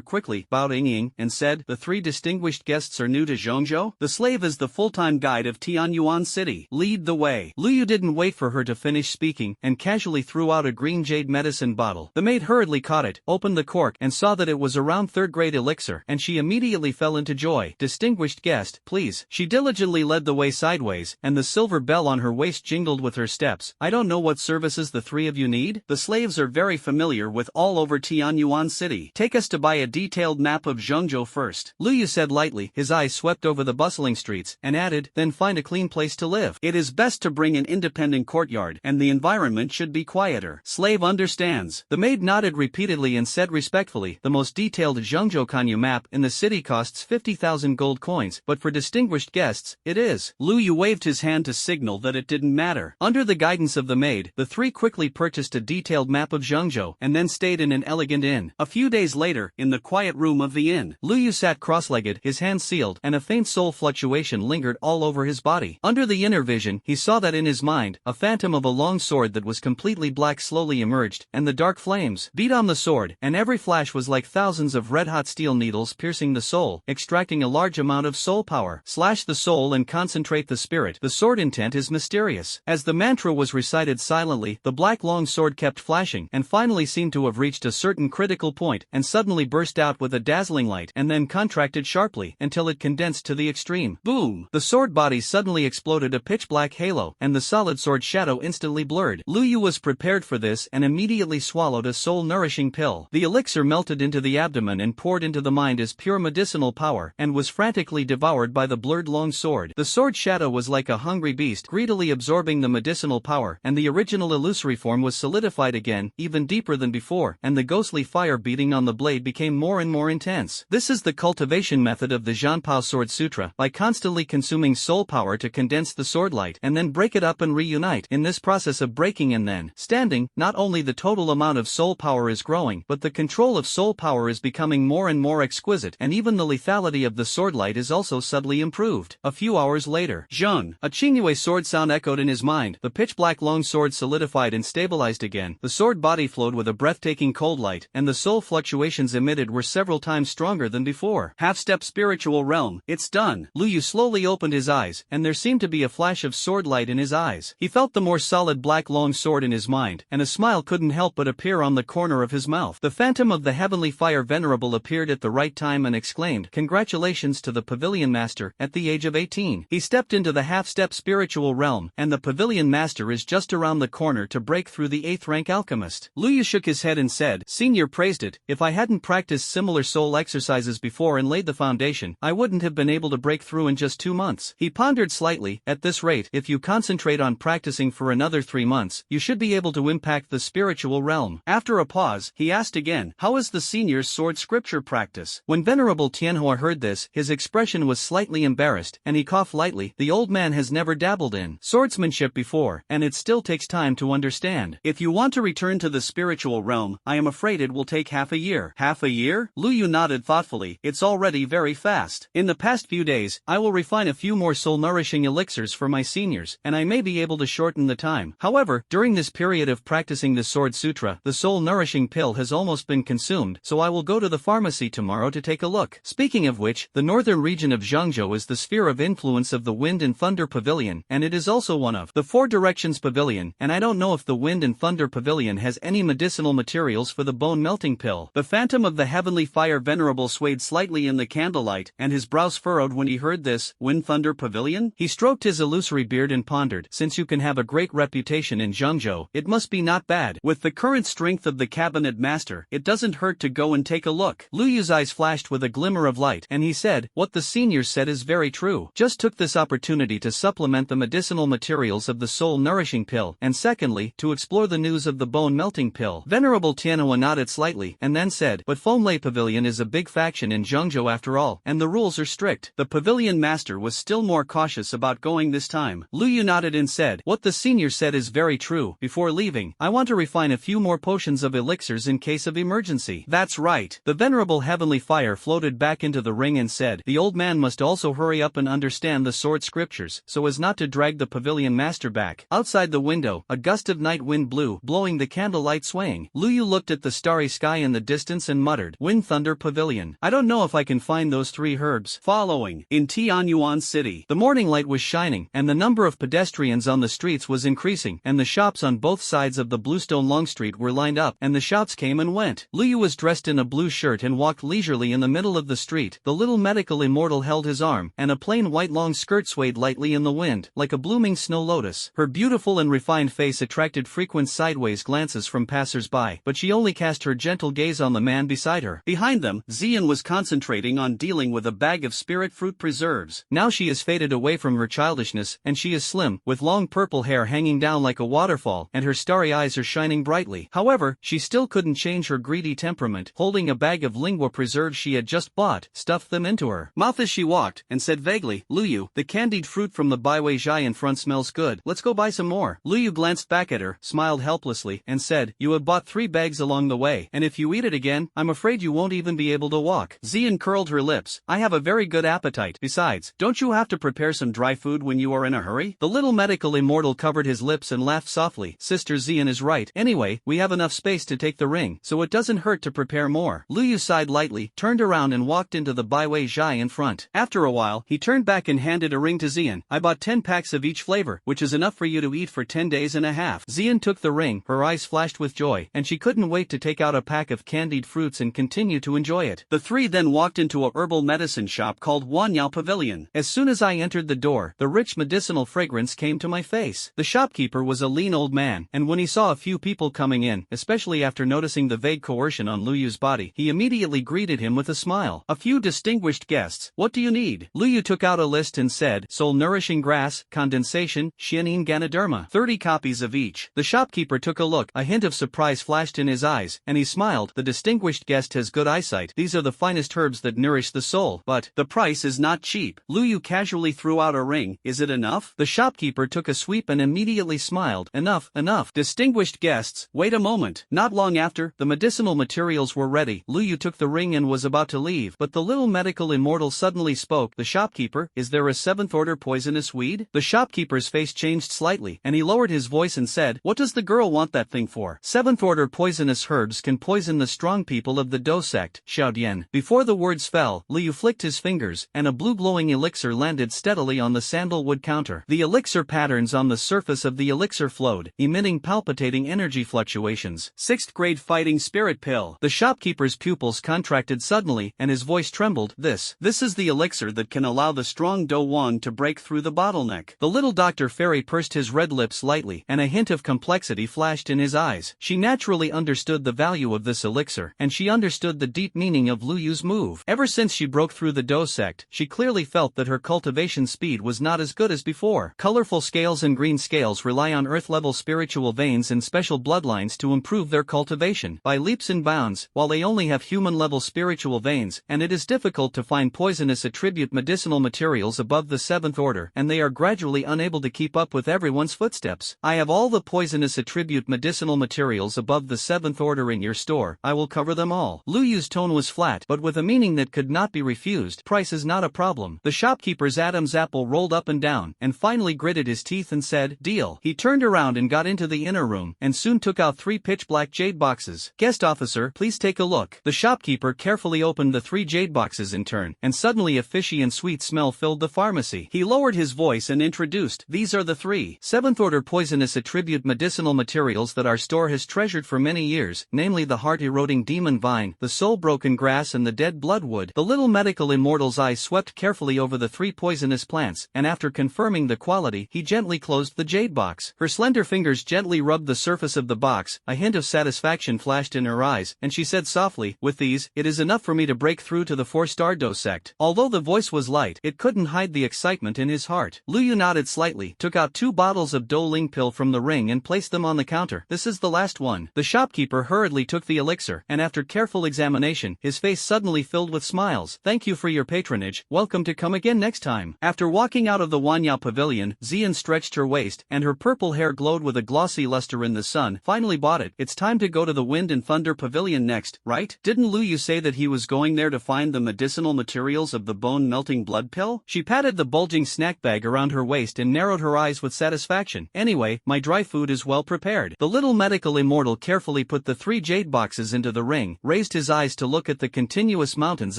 quickly, bowed Ying, and said, the 3 distinguished guests are new to Zhengzhou? The slave is the full-time guide of Tianyuan City. Lead the way. Liu didn't wait for her to finish speaking, and casually threw out a green jade medicine bottle. The maid hurriedly caught it, opened the cork, and saw that it was around 3rd grade elixir, and she immediately fell into joy. Distinguished guest, please. She diligently led the way sideways, and the silver bell on her waist jingled with her steps. I don't know what services the 3 of you need. The slaves are very familiar with all over Tianyuan City. Take us to buy a detailed map of Zhengzhou first. Liu said lightly, his eyes swept over the bustling streets, and added, then find a clean place to live. It is best to bring an independent courtyard, and the environment should be quieter. Slave understands. The maid nodded repeatedly and said respectfully, the most detailed Zhengzhou Kanyu map in the city costs 50,000 gold coins, but for distinguished guests, it is. Liu waved his hand to signal that it didn't matter. Under the guidance of the maid, the 3 quickly purchased a detailed map of Zhengzhou, and then stayed in an elegant inn. A few days later, in the quiet room of the inn, Liu sat cross-legged, his hands sealed, and a faint soul fluctuation lingered all over his body. Under the inner vision, he saw that in his mind, a phantom of a long sword that was completely black slowly emerged, and the dark flames beat on the sword, and every flash was like thousands of red-hot steel needles piercing the soul, extracting a large amount of soul power. Slash the soul and concentrate the spirit. The sword intent is mysterious. As the mantra was recited silently, the black long sword kept flashing, and finally seemed to have reached a certain critical point, and suddenly burst out with a dazzling light, and then contracted sharply, until it condensed to the extreme. Boom! The sword body suddenly exploded a pitch-black halo, and the solid sword shadow instantly blurred. Liu was prepared for this and immediately swallowed a soul-nourishing pill. The elixir melted into the abdomen and poured into the mind as pure medicinal power, and was frantically devoured by the blurred long sword. The sword shadow was like a hungry beast, greedily absorbing the medicinal power, and the original illusory form was solidified again, even deeper than before, and the ghostly fire beating on the blade became more and more intense. This is the cultivation method of the Zhanpao Sword Sutra. By constantly consuming soul power to condense the sword light and then break it up and reunite. In this process of breaking and then standing, not only the total amount of soul power is growing, but the control of soul power is becoming more and more exquisite, and even the lethality of the sword light is also subtly improved. A few hours later, Zheng, a Qingyue sword sound echoed in his mind. The pitch-black long sword solidified and stabilized again. The sword body flowed with a breathtaking cold light, and the soul fluctuations emitted were several times stronger than before. Half-step spiritual realm, it's done. Lu Yu slowly opened his eyes, and there seemed to be a flash of sword light in his eyes. He felt the more solid black long sword in his mind, and a smile couldn't help but appear on the corner of his mouth. The phantom of the heavenly fire venerable appeared at the right time and exclaimed, "Congratulations to the pavilion master." At the age of 18, he stepped into the half-step spiritual realm, and the pavilion master is just around the corner to break through the 8th rank alchemist. Lu Yu shook his head and said, "Senior praised it. If I hadn't practiced similar soul exercises before and laid the foundation, I wouldn't have been able to break through in just 2 months." He pondered slightly. At this rate, if you concentrate on practicing for another 3 months, you should be able to impact the spiritual realm. After a pause, he asked again, "How is the senior's sword scripture practice?" When Venerable Tianhua heard this, his expression was slightly embarrassed, and he coughed lightly. The old man has never dabbled in swordsmanship before, and it still takes time to understand. "If you want to return to the spiritual realm, I am afraid it will take half a year." "Half a year?" Lu Yu nodded thoughtfully. "It's already very fast. In the past few days, I will refine a few more soul-nourishing elixirs for my seniors, and I may be able to shorten the time. However, during this period of practicing the Sword Sutra, the soul-nourishing pill has almost been consumed, so I will go to the pharmacy tomorrow to take a look." Speaking of which, the northern region of Zhangzhou is the sphere of influence of the Wind and Thunder Pavilion, and it is also one of the 4 Directions Pavilion, and I don't know if the Wind and Thunder Pavilion has any medicinal materials for the bone-melting pill. The phantom of the heavenly fire venerable swayed slightly in the candlelight, and his brows furrowed when he heard this. Wind Thunder Pavilion? He stroked his illusory beard and pondered, "Since you can have a great reputation in Zhangzhou, it must be not bad. With the current strength of the cabinet master, it doesn't hurt to go and take a look." Lu Yu's eyes flashed with a glimmer of light, and he said, "What the senior said is very true. Just took this opportunity to supplement the medicinal materials of the soul-nourishing pill, and secondly, to explore the news of the bone-melting pill." Venerable Tianhua nodded slightly, and then said, "But Fenglai Pavilion is a big faction in Zhangzhou after all, and the rules are strict." The pavilion master was still more cautious about going this time. Lu Yu nodded and said, "What the senior said is very true. Before leaving, I want to refine a few more potions of elixirs in case of emergency." "That's right." The venerable heavenly fire floated back into the ring and said, "The old man must also hurry up and understand the sword scriptures, so as not to drag the pavilion master back." Outside the window, a gust of night wind blew, blowing the candlelight swaying. Lu Yu looked at the starry sky in the distance and muttered, "Wind Thunder Pavilion. I don't know if I can find those 3 herbs." Following, in Tianyuan City, the morning light was shining, and the number of pedestrians on the streets was increasing, and the shops on both sides of the Bluestone Long Street were lined up, and the shouts came and went. Lu Yu was dressed in a blue shirt and walked leisurely in the middle of the street. The little medical immortal held his arm, and a plain white long skirt swayed lightly in the wind, like a blooming snow lotus. Her beautiful and refined face attracted frequent sideways glances from passers-by, but she only cast her gentle gaze on the man beside her. Behind them, Xian was concentrating on dealing with a bag of spirit fruit preserves. Now she has faded away from her childishness, and she is slim, with long purple hair hanging down like a waterfall, and her starry eyes are shining brightly. However, she still couldn't change her greedy temperament. Holding a bag of lingua preserves she had just bought, stuffed them into her mouth as she walked, and said vaguely, "Lu Yu, the candied fruit from the Baiwei Zhai in front smells good. Let's go buy some more." Lu Yu glanced back at her, smiled helplessly, and said, "You have bought 3 bags along the way, and if you eat it again, I'm afraid you won't even be able to walk." Xian curled her lips. "I have a very good appetite. Besides, don't you have to prepare some dry food when you are in a hurry?" The little medical immortal covered his lips and laughed softly. "Sister Xian is right. Anyway, we have enough space to take the ring, so it doesn't hurt to prepare more." Lu Yu sighed lightly, turned around and walked into the Baiwei Zhai in front. After a while, he turned back and handed a ring to Xian. "I bought 10 packs of each flavor, which is enough for you to eat for 10 days and a half." Xian took the ring, her eyes flashed with joy, and she couldn't wait to take out a pack of candied fruits and continue to enjoy it. The 3 then walked into a herbal medicine shop called Wanyao Pavilion. As soon as I entered the door, the rich medicinal fragrance came to my face. The shopkeeper was a lean old man, and when he saw a few people coming in, especially after noticing the vague coercion on Lu Yu's body, he immediately greeted him with a smile. "A few distinguished guests. What do you need?" Lu Yu took out a list and said, "Soul-nourishing grass, condensation, Xianin Ganoderma, 30 copies of each." The shopkeeper took a look, a hint of surprise flashed in his eyes, and he smiled. "The distinguished guest has good eyesight. These are the finest herbs that nourish the soul, but the price is not not cheap. Lu Yu casually threw out a ring. Is it enough? The shopkeeper took a sweep and immediately smiled. Enough, enough. Distinguished guests, wait a moment. Not long after, the medicinal materials were ready. Lu Yu took the ring and was about to leave, but the little medical immortal suddenly spoke. The shopkeeper, is there a seventh order poisonous weed? The shopkeeper's face changed slightly, and he lowered his voice and said, what does the girl want that thing for? Seventh order poisonous herbs can poison the strong people of the Do sect, Xiaodian. Before the words fell, Lu Yu flicked his fingers, and a blue glowing elixir landed steadily on the sandalwood counter. The elixir patterns on the surface of the elixir flowed, emitting palpitating energy fluctuations. 6th grade fighting spirit pill. The shopkeeper's pupils contracted suddenly, and his voice trembled. This is the elixir that can allow the strong Do Wang to break through the bottleneck. The little Dr. Fairy pursed his red lips lightly, and a hint of complexity flashed in his eyes. She naturally understood the value of this elixir, and she understood the deep meaning of Lu Yu's move. Ever since she broke through the Do sect, she clearly felt that her cultivation speed was not as good as before. Colorful scales and green scales rely on earth-level spiritual veins and special bloodlines to improve their cultivation by leaps and bounds, while they only have human-level spiritual veins, and it is difficult to find poisonous attribute medicinal materials above the 7th order, and they are gradually unable to keep up with everyone's footsteps. I have all the poisonous attribute medicinal materials above the 7th order in your store. I will cover them all. Lu Yu's tone was flat, but with a meaning that could not be refused. Price is not a problem. The shopkeeper's Adam's apple rolled up and down, and finally gritted his teeth and said, deal. He turned around and got into the inner room, and soon took out 3 pitch-black jade boxes. Guest officer, please take a look. The shopkeeper carefully opened the 3 jade boxes in turn, and suddenly a fishy and sweet smell filled the pharmacy. He lowered his voice and introduced, these are the 3 7th order poisonous attribute medicinal materials that our store has treasured for many years, namely the heart-eroding demon vine, the soul-broken grass and the dead bloodwood. The little medical immortal's eyes swept carefully over the 3 poisonous plants, and after confirming the quality, he gently closed the jade box. Her slender fingers gently rubbed the surface of the box, a hint of satisfaction flashed in her eyes, and she said softly, with these, it is enough for me to break through to the 4-star Do sect. Although the voice was light, it couldn't hide the excitement in his heart. Lu Yu nodded slightly, took out 2 bottles of Do Ling pill from the ring and placed them on the counter. This is the last one. The shopkeeper hurriedly took the elixir, and after careful examination, his face suddenly filled with smiles. Thank you for your patronage, welcome to come again next time. After walking out of the Wanyao pavilion, Xian stretched her waist, and her purple hair glowed with a glossy luster in the sun. Finally bought it. It's time to go to the Wind and Thunder pavilion next, right? Didn't Lu Yu say that he was going there to find the medicinal materials of the bone-melting blood pill? She patted the bulging snack bag around her waist and narrowed her eyes with satisfaction. Anyway, my dry food is well prepared. The little medical immortal carefully put the 3 jade boxes into the ring, raised his eyes to look at the continuous mountains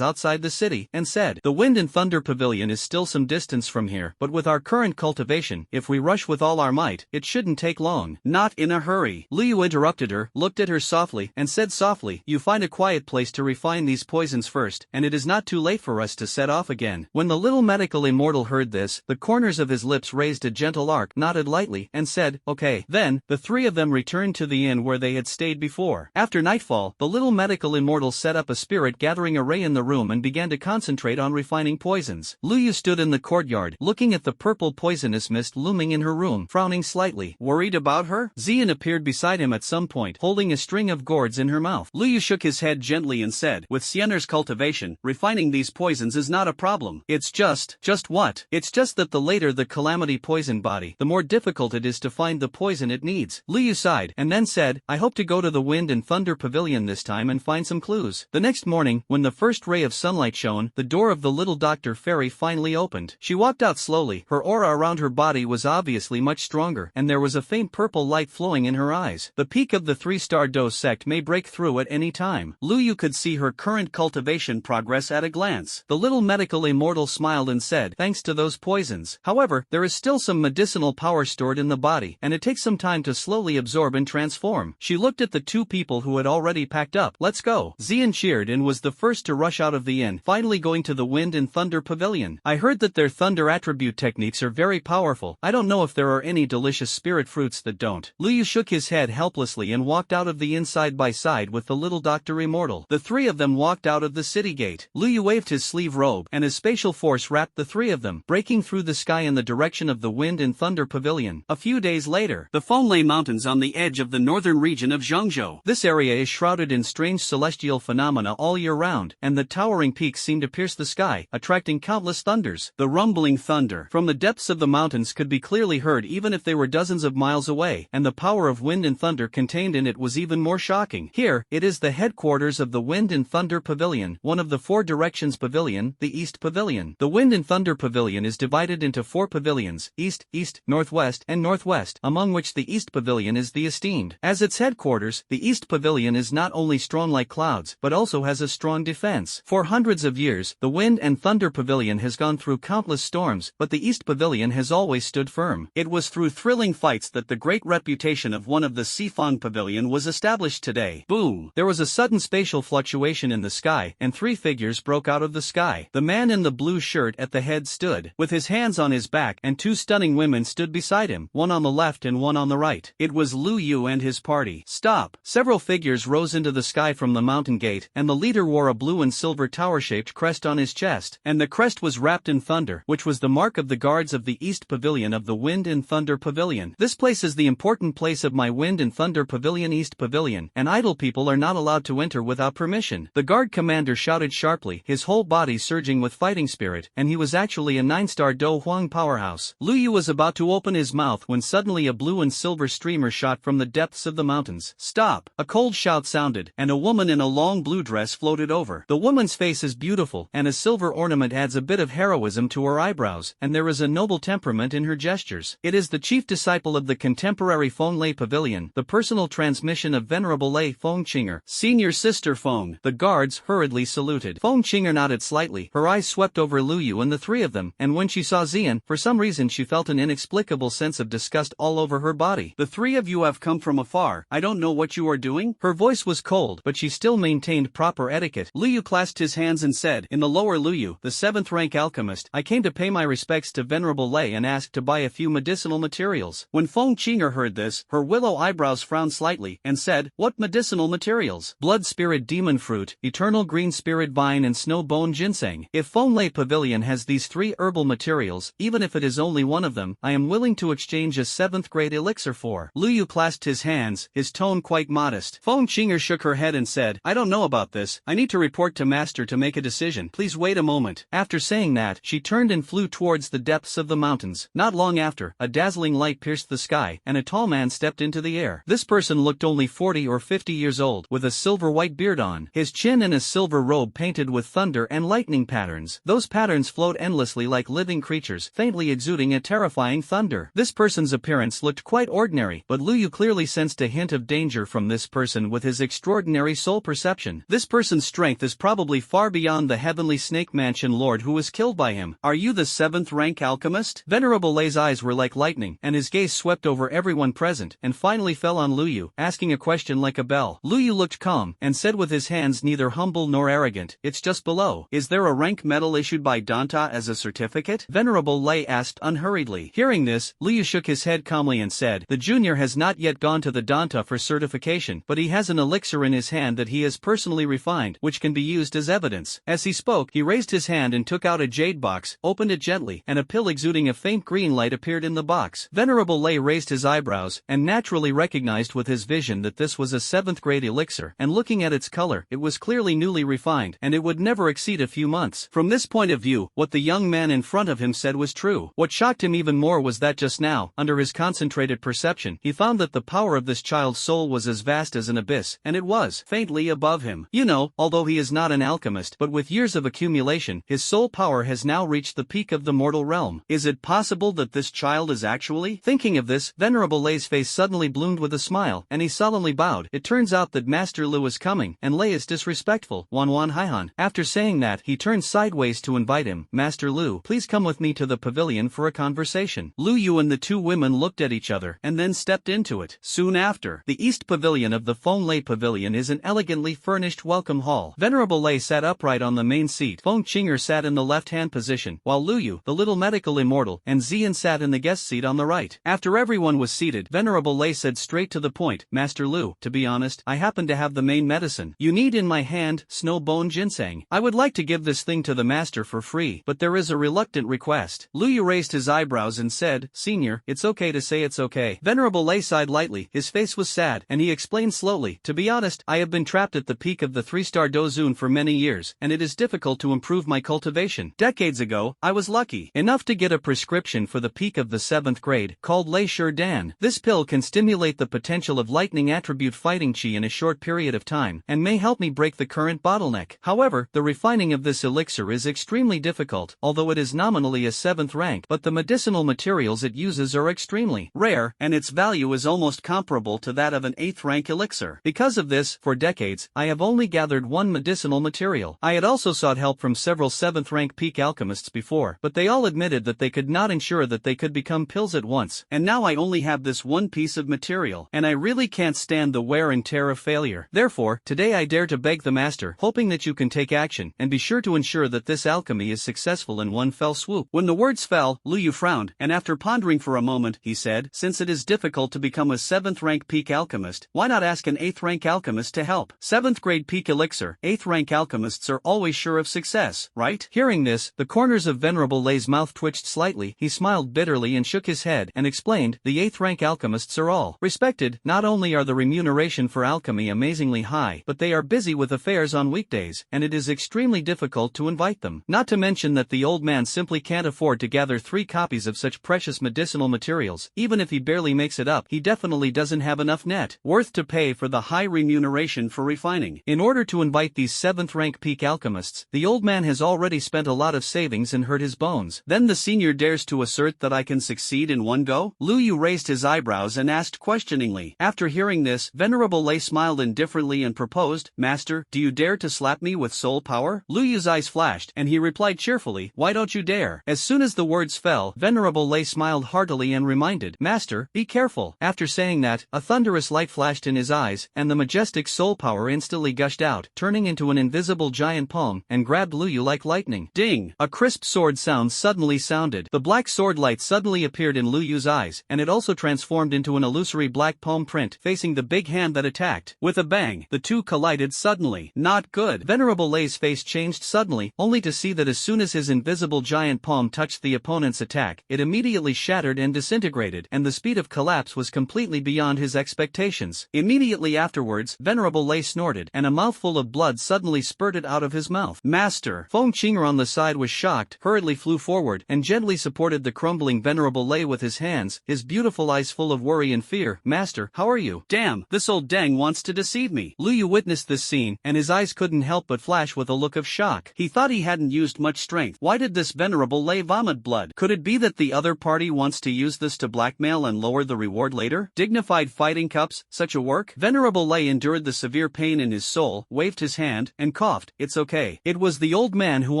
outside the city, and said, the Wind and Thunder pavilion is still some distance from here, but with our current cultivation, if we rush with all our might, it shouldn't take long. Not in a hurry. Lu Yu interrupted her, looked at her softly, and said softly, you find a quiet place to refine these poisons first, and it is not too late for us to set off again. When the little medical immortal heard this, the corners of his lips raised a gentle arc, nodded lightly, and said, okay. Then, the 3 of them returned to the inn where they had stayed before. After nightfall, the little medical immortal set up a spirit gathering array in the room and began to concentrate on refining poisons. Lu Yu stood in the courtyard, looking at the purple poisonous mist looming in her room, frowning slightly. Worried about her? Xian appeared beside him at some point, holding a string of gourds in her mouth. Lu Yu shook his head gently and said, with Sienner's cultivation, refining these poisons is not a problem. It's just what? It's just that the later the calamity poison body, the more difficult it is to find the poison it needs. Lu Yu sighed, and then said, I hope to go to the Wind and Thunder pavilion this time and find some clues. The next morning, when the first ray of sunlight shone, the door of the little Dr. Fairy finally opened. She walked out slowly, her aura around her body was obviously much stronger, and there was a faint purple light flowing in her eyes. The peak of the 3-star Do sect may break through at any time. Lu Yu could see her current cultivation progress at a glance. The little medical immortal smiled and said, thanks to those poisons. However, there is still some medicinal power stored in the body, and it takes some time to slowly absorb and transform. She looked at the 2 people who had already packed up. Let's go. Xian cheered and was the first to rush out of the inn, finally going to the Wind and Thunder pavilion. I heard that their thunder attribute techniques are very powerful. I don't know if there are any delicious spirit fruits that don't. Lu Yu shook his head helplessly and walked out of the inn side by side with the little Dr. Immortal. The 3 of them walked out of the city gate. Lu Yu waved his sleeve robe, and his spatial force wrapped the 3 of them, breaking through the sky in the direction of the Wind and Thunder pavilion. A few days later, the Fonglei Mountains on the edge of the northern region of Zhangzhou. This area is shrouded in strange celestial phenomena all year round, and the towering peaks seem to pierce the sky, attracting attracting countless thunders. The rumbling thunder from the depths of the mountains could be clearly heard even if they were dozens of miles away, and the power of wind and thunder contained in it was even more shocking. Here, it is the headquarters of the Wind and Thunder Pavilion, one of the four directions pavilion, the East Pavilion. The Wind and Thunder Pavilion is divided into four pavilions, East, East, Northwest, and Northwest, among which the East Pavilion is the esteemed. As its headquarters, the East Pavilion is not only strong like clouds, but also has a strong defense. For hundreds of years, the Wind and Thunder Pavilion has gone through countless storms, but the East Pavilion has always stood firm. It was through thrilling fights that the great reputation of one of the Sifang Pavilion was established today. Boom! There was a sudden spatial fluctuation in the sky, and three figures broke out of the sky. The man in the blue shirt at the head stood, with his hands on his back, and two stunning women stood beside him, one on the left and one on the right. It was Lu Yu and his party. Stop! Several figures rose into the sky from the mountain gate, and the leader wore a blue and silver tower-shaped crest on his chest, and the crest was wrapped in thunder, which was the mark of the guards of the East Pavilion of the Wind and Thunder Pavilion. This place is the important place of my Wind and Thunder Pavilion, East Pavilion, and idle people are not allowed to enter without permission. The guard commander shouted sharply, his whole body surging with fighting spirit, and he was actually a 9-star Do Huang powerhouse. Lu Yu was about to open his mouth when suddenly a blue and silver streamer shot from the depths of the mountains. Stop! A cold shout sounded, and a woman in a long blue dress floated over. The woman's face is beautiful, and a silver ornament adds a bit of heroism to her eyebrows, and there is a noble temperament in her gestures. It is the chief disciple of the contemporary Feng Lei Pavilion, the personal transmission of Venerable Lei Feng Qinger, senior sister Feng. The guards hurriedly saluted. Feng Qinger nodded slightly, her eyes swept over Lu Yu and the three of them, and when she saw Xian, for some reason she felt an inexplicable sense of disgust all over her body. The three of you have come from afar, I don't know what you are doing? Her voice was cold, but she still maintained proper etiquette. Lu Yu clasped his hands and said, in the lower Lu Yu, the 7th rank alchemist, I came to pay my respects to Venerable Lei and asked to buy a few medicinal materials. When Feng Qinger heard this, her willow eyebrows frowned slightly, and said, what medicinal materials? Blood spirit demon fruit, eternal green spirit vine and snow bone ginseng. If Feng Lei Pavilion has these three herbal materials, even if it is only one of them, I am willing to exchange a 7th grade elixir for. Lu Yu clasped his hands, his tone quite modest. Feng Qinger shook her head and said, I don't know about this, I need to report to master to make a decision. Please wait a moment. After saying that, she turned and flew towards the depths of the mountains. Not long after, a dazzling light pierced the sky, and a tall man stepped into the air. This person looked only 40 or 50 years old, with a silver-white beard on, his chin in a silver robe painted with thunder and lightning patterns. Those patterns flowed endlessly like living creatures, faintly exuding a terrifying thunder. This person's appearance looked quite ordinary, but Lu Yu clearly sensed a hint of danger from this person with his extraordinary soul perception. This person's strength is probably far beyond the heavenly snake mansion lord who was killed by him. Are you the 7th rank alchemist? Venerable Lei's eyes were like lightning, and his gaze swept over everyone present, and finally fell on Lu Yu, asking a question like a bell. Lu Yu looked calm, and said with his hands neither humble nor arrogant, it's just below. Is there a rank medal issued by Danta as a certificate? Venerable Lei asked unhurriedly. Hearing this, Lu Yu shook his head calmly and said, the junior has not yet gone to the Danta for certification, but he has an elixir in his hand that he has personally refined, which can be used as evidence. As he spoke, he raised his hand and took out a jade box, opened it gently, and a pill exuding a faint green light appeared in the box. Venerable Lei raised his eyebrows, and naturally recognized with his vision that this was a 7th grade elixir, and looking at its color, it was clearly newly refined, and it would never exceed a few months. From this point of view, what the young man in front of him said was true. What shocked him even more was that just now, under his concentrated perception, he found that the power of this child's soul was as vast as an abyss, and it was faintly above him. You know, although he is not an alchemist, but with years of accumulation, his soul power has now reached the peak of the mortal realm. Is it possible that this child is actually? Thinking of this, Venerable Lei's face suddenly bloomed with a smile, and he solemnly bowed. It turns out that Master Lu is coming, and Lei is disrespectful. Wan Haihan. After saying that, he turned sideways to invite him. Master Lu, please come with me to the pavilion for a conversation. Lu Yu and the two women looked at each other, and then stepped into it. Soon after, the East Pavilion of the Feng Lei Pavilion is an elegantly furnished welcome hall. Venerable Lei sat upright on the main seat. Feng Qinger sat in the left-hand position, while Lu Yu, the little medical immortal, and Xian sat in the guest seat on the right. After everyone was seated, Venerable Lei said straight to the point, Master Lu, to be honest, I happen to have the main medicine you need in my hand, snow bone ginseng. I would like to give this thing to the master for free, but there is a reluctant request. Lu Yu raised his eyebrows and said, Senior, it's okay to say it's okay. Venerable Lei sighed lightly, his face was sad, and he explained slowly, to be honest, I have been trapped at the peak of the 3-star Dozun for many years, and it is difficult to improve my cultivation. Decades ago, I was lucky enough to get a prescription for the peak of the 7th grade, called Le Shur Dan. This pill can stimulate the potential of lightning attribute fighting chi in a short period of time, and may help me break the current bottleneck. However, the refining of this elixir is extremely difficult, although it is nominally a 7th rank, but the medicinal materials it uses are extremely rare, and its value is almost comparable to that of an 8th rank elixir. Because of this, for decades, I have only gathered one medicinal material. I had also sought help from several 7th rank peak alchemists before, but they all admitted that they could not ensure that they could become pills at once, and now I only have this one piece of material, and I really can't stand the wear and tear of failure. Therefore, today I dare to beg the master, hoping that you can take action, and be sure to ensure that this alchemy is successful in one fell swoop. When the words fell, Lu Yu frowned, and after pondering for a moment, he said, since it is difficult to become a 7th rank peak alchemist, why not ask an 8th rank alchemist to help? 7th grade peak elixir, 8th rank alchemists are always sure of success, right? Hearing this, the corners of Venerable Lei's mouth twitched slightly, he smiled bitterly and shook his head, and explained, the 8th rank alchemists are all respected. Not only are the remuneration for alchemy amazingly high, but they are busy with affairs on weekdays, and it is extremely difficult to invite them. Not to mention that the old man simply can't afford to gather 3 copies of such precious medicinal materials. Even if he barely makes it up, he definitely doesn't have enough net worth to pay for the high remuneration for refining. In order to invite these 7th rank peak alchemists, the old man has already spent a lot of savings and hurt his bones. Then the senior dares to assert that I can succeed in one go? Lu Yu raised his eyebrows and asked questioningly. After hearing this, Venerable Lei smiled indifferently and proposed, Master, do you dare to slap me with soul power? Lu Yu's eyes flashed, and he replied cheerfully, why don't you dare? As soon as the words fell, Venerable Lei smiled heartily and reminded, Master, be careful. After saying that, a thunderous light flashed in his eyes, and the majestic soul power instantly gushed out, turning into an invisible giant palm, and grabbed Lu Yu like lightning. Ding! A crisp sword sound suddenly sounded. The black sword light suddenly appeared in Lu Yu's eyes, and it also transformed into an illusory black palm print facing the big hand that attacked. With a bang, the two collided suddenly. Not good. Venerable Lei's face changed suddenly, only to see that as soon as his invisible giant palm touched the opponent's attack, it immediately shattered and disintegrated, and the speed of collapse was completely beyond his expectations. Immediately afterwards, Venerable Lei snorted, and a mouthful of blood suddenly spurted out of his mouth. Master! Feng Qinger on the side was shocked, hurriedly flew forward, and gently supported the crumbling Venerable Lei with his hands, his beautiful eyes full of worry and fear. Master, how are you? Damn, this old dang wants to deceive me. Lu Yu witnessed this scene, and his eyes couldn't help but flash with a look of shock. He thought he hadn't used much strength. Why did this Venerable Lei vomit blood? Could it be that the other party wants to use this to blackmail and lower the reward later? Dignified fighting cups, such a work? Venerable Lei endured the severe pain in his soul, waved his hand, and coughed. It's okay. It was the old man who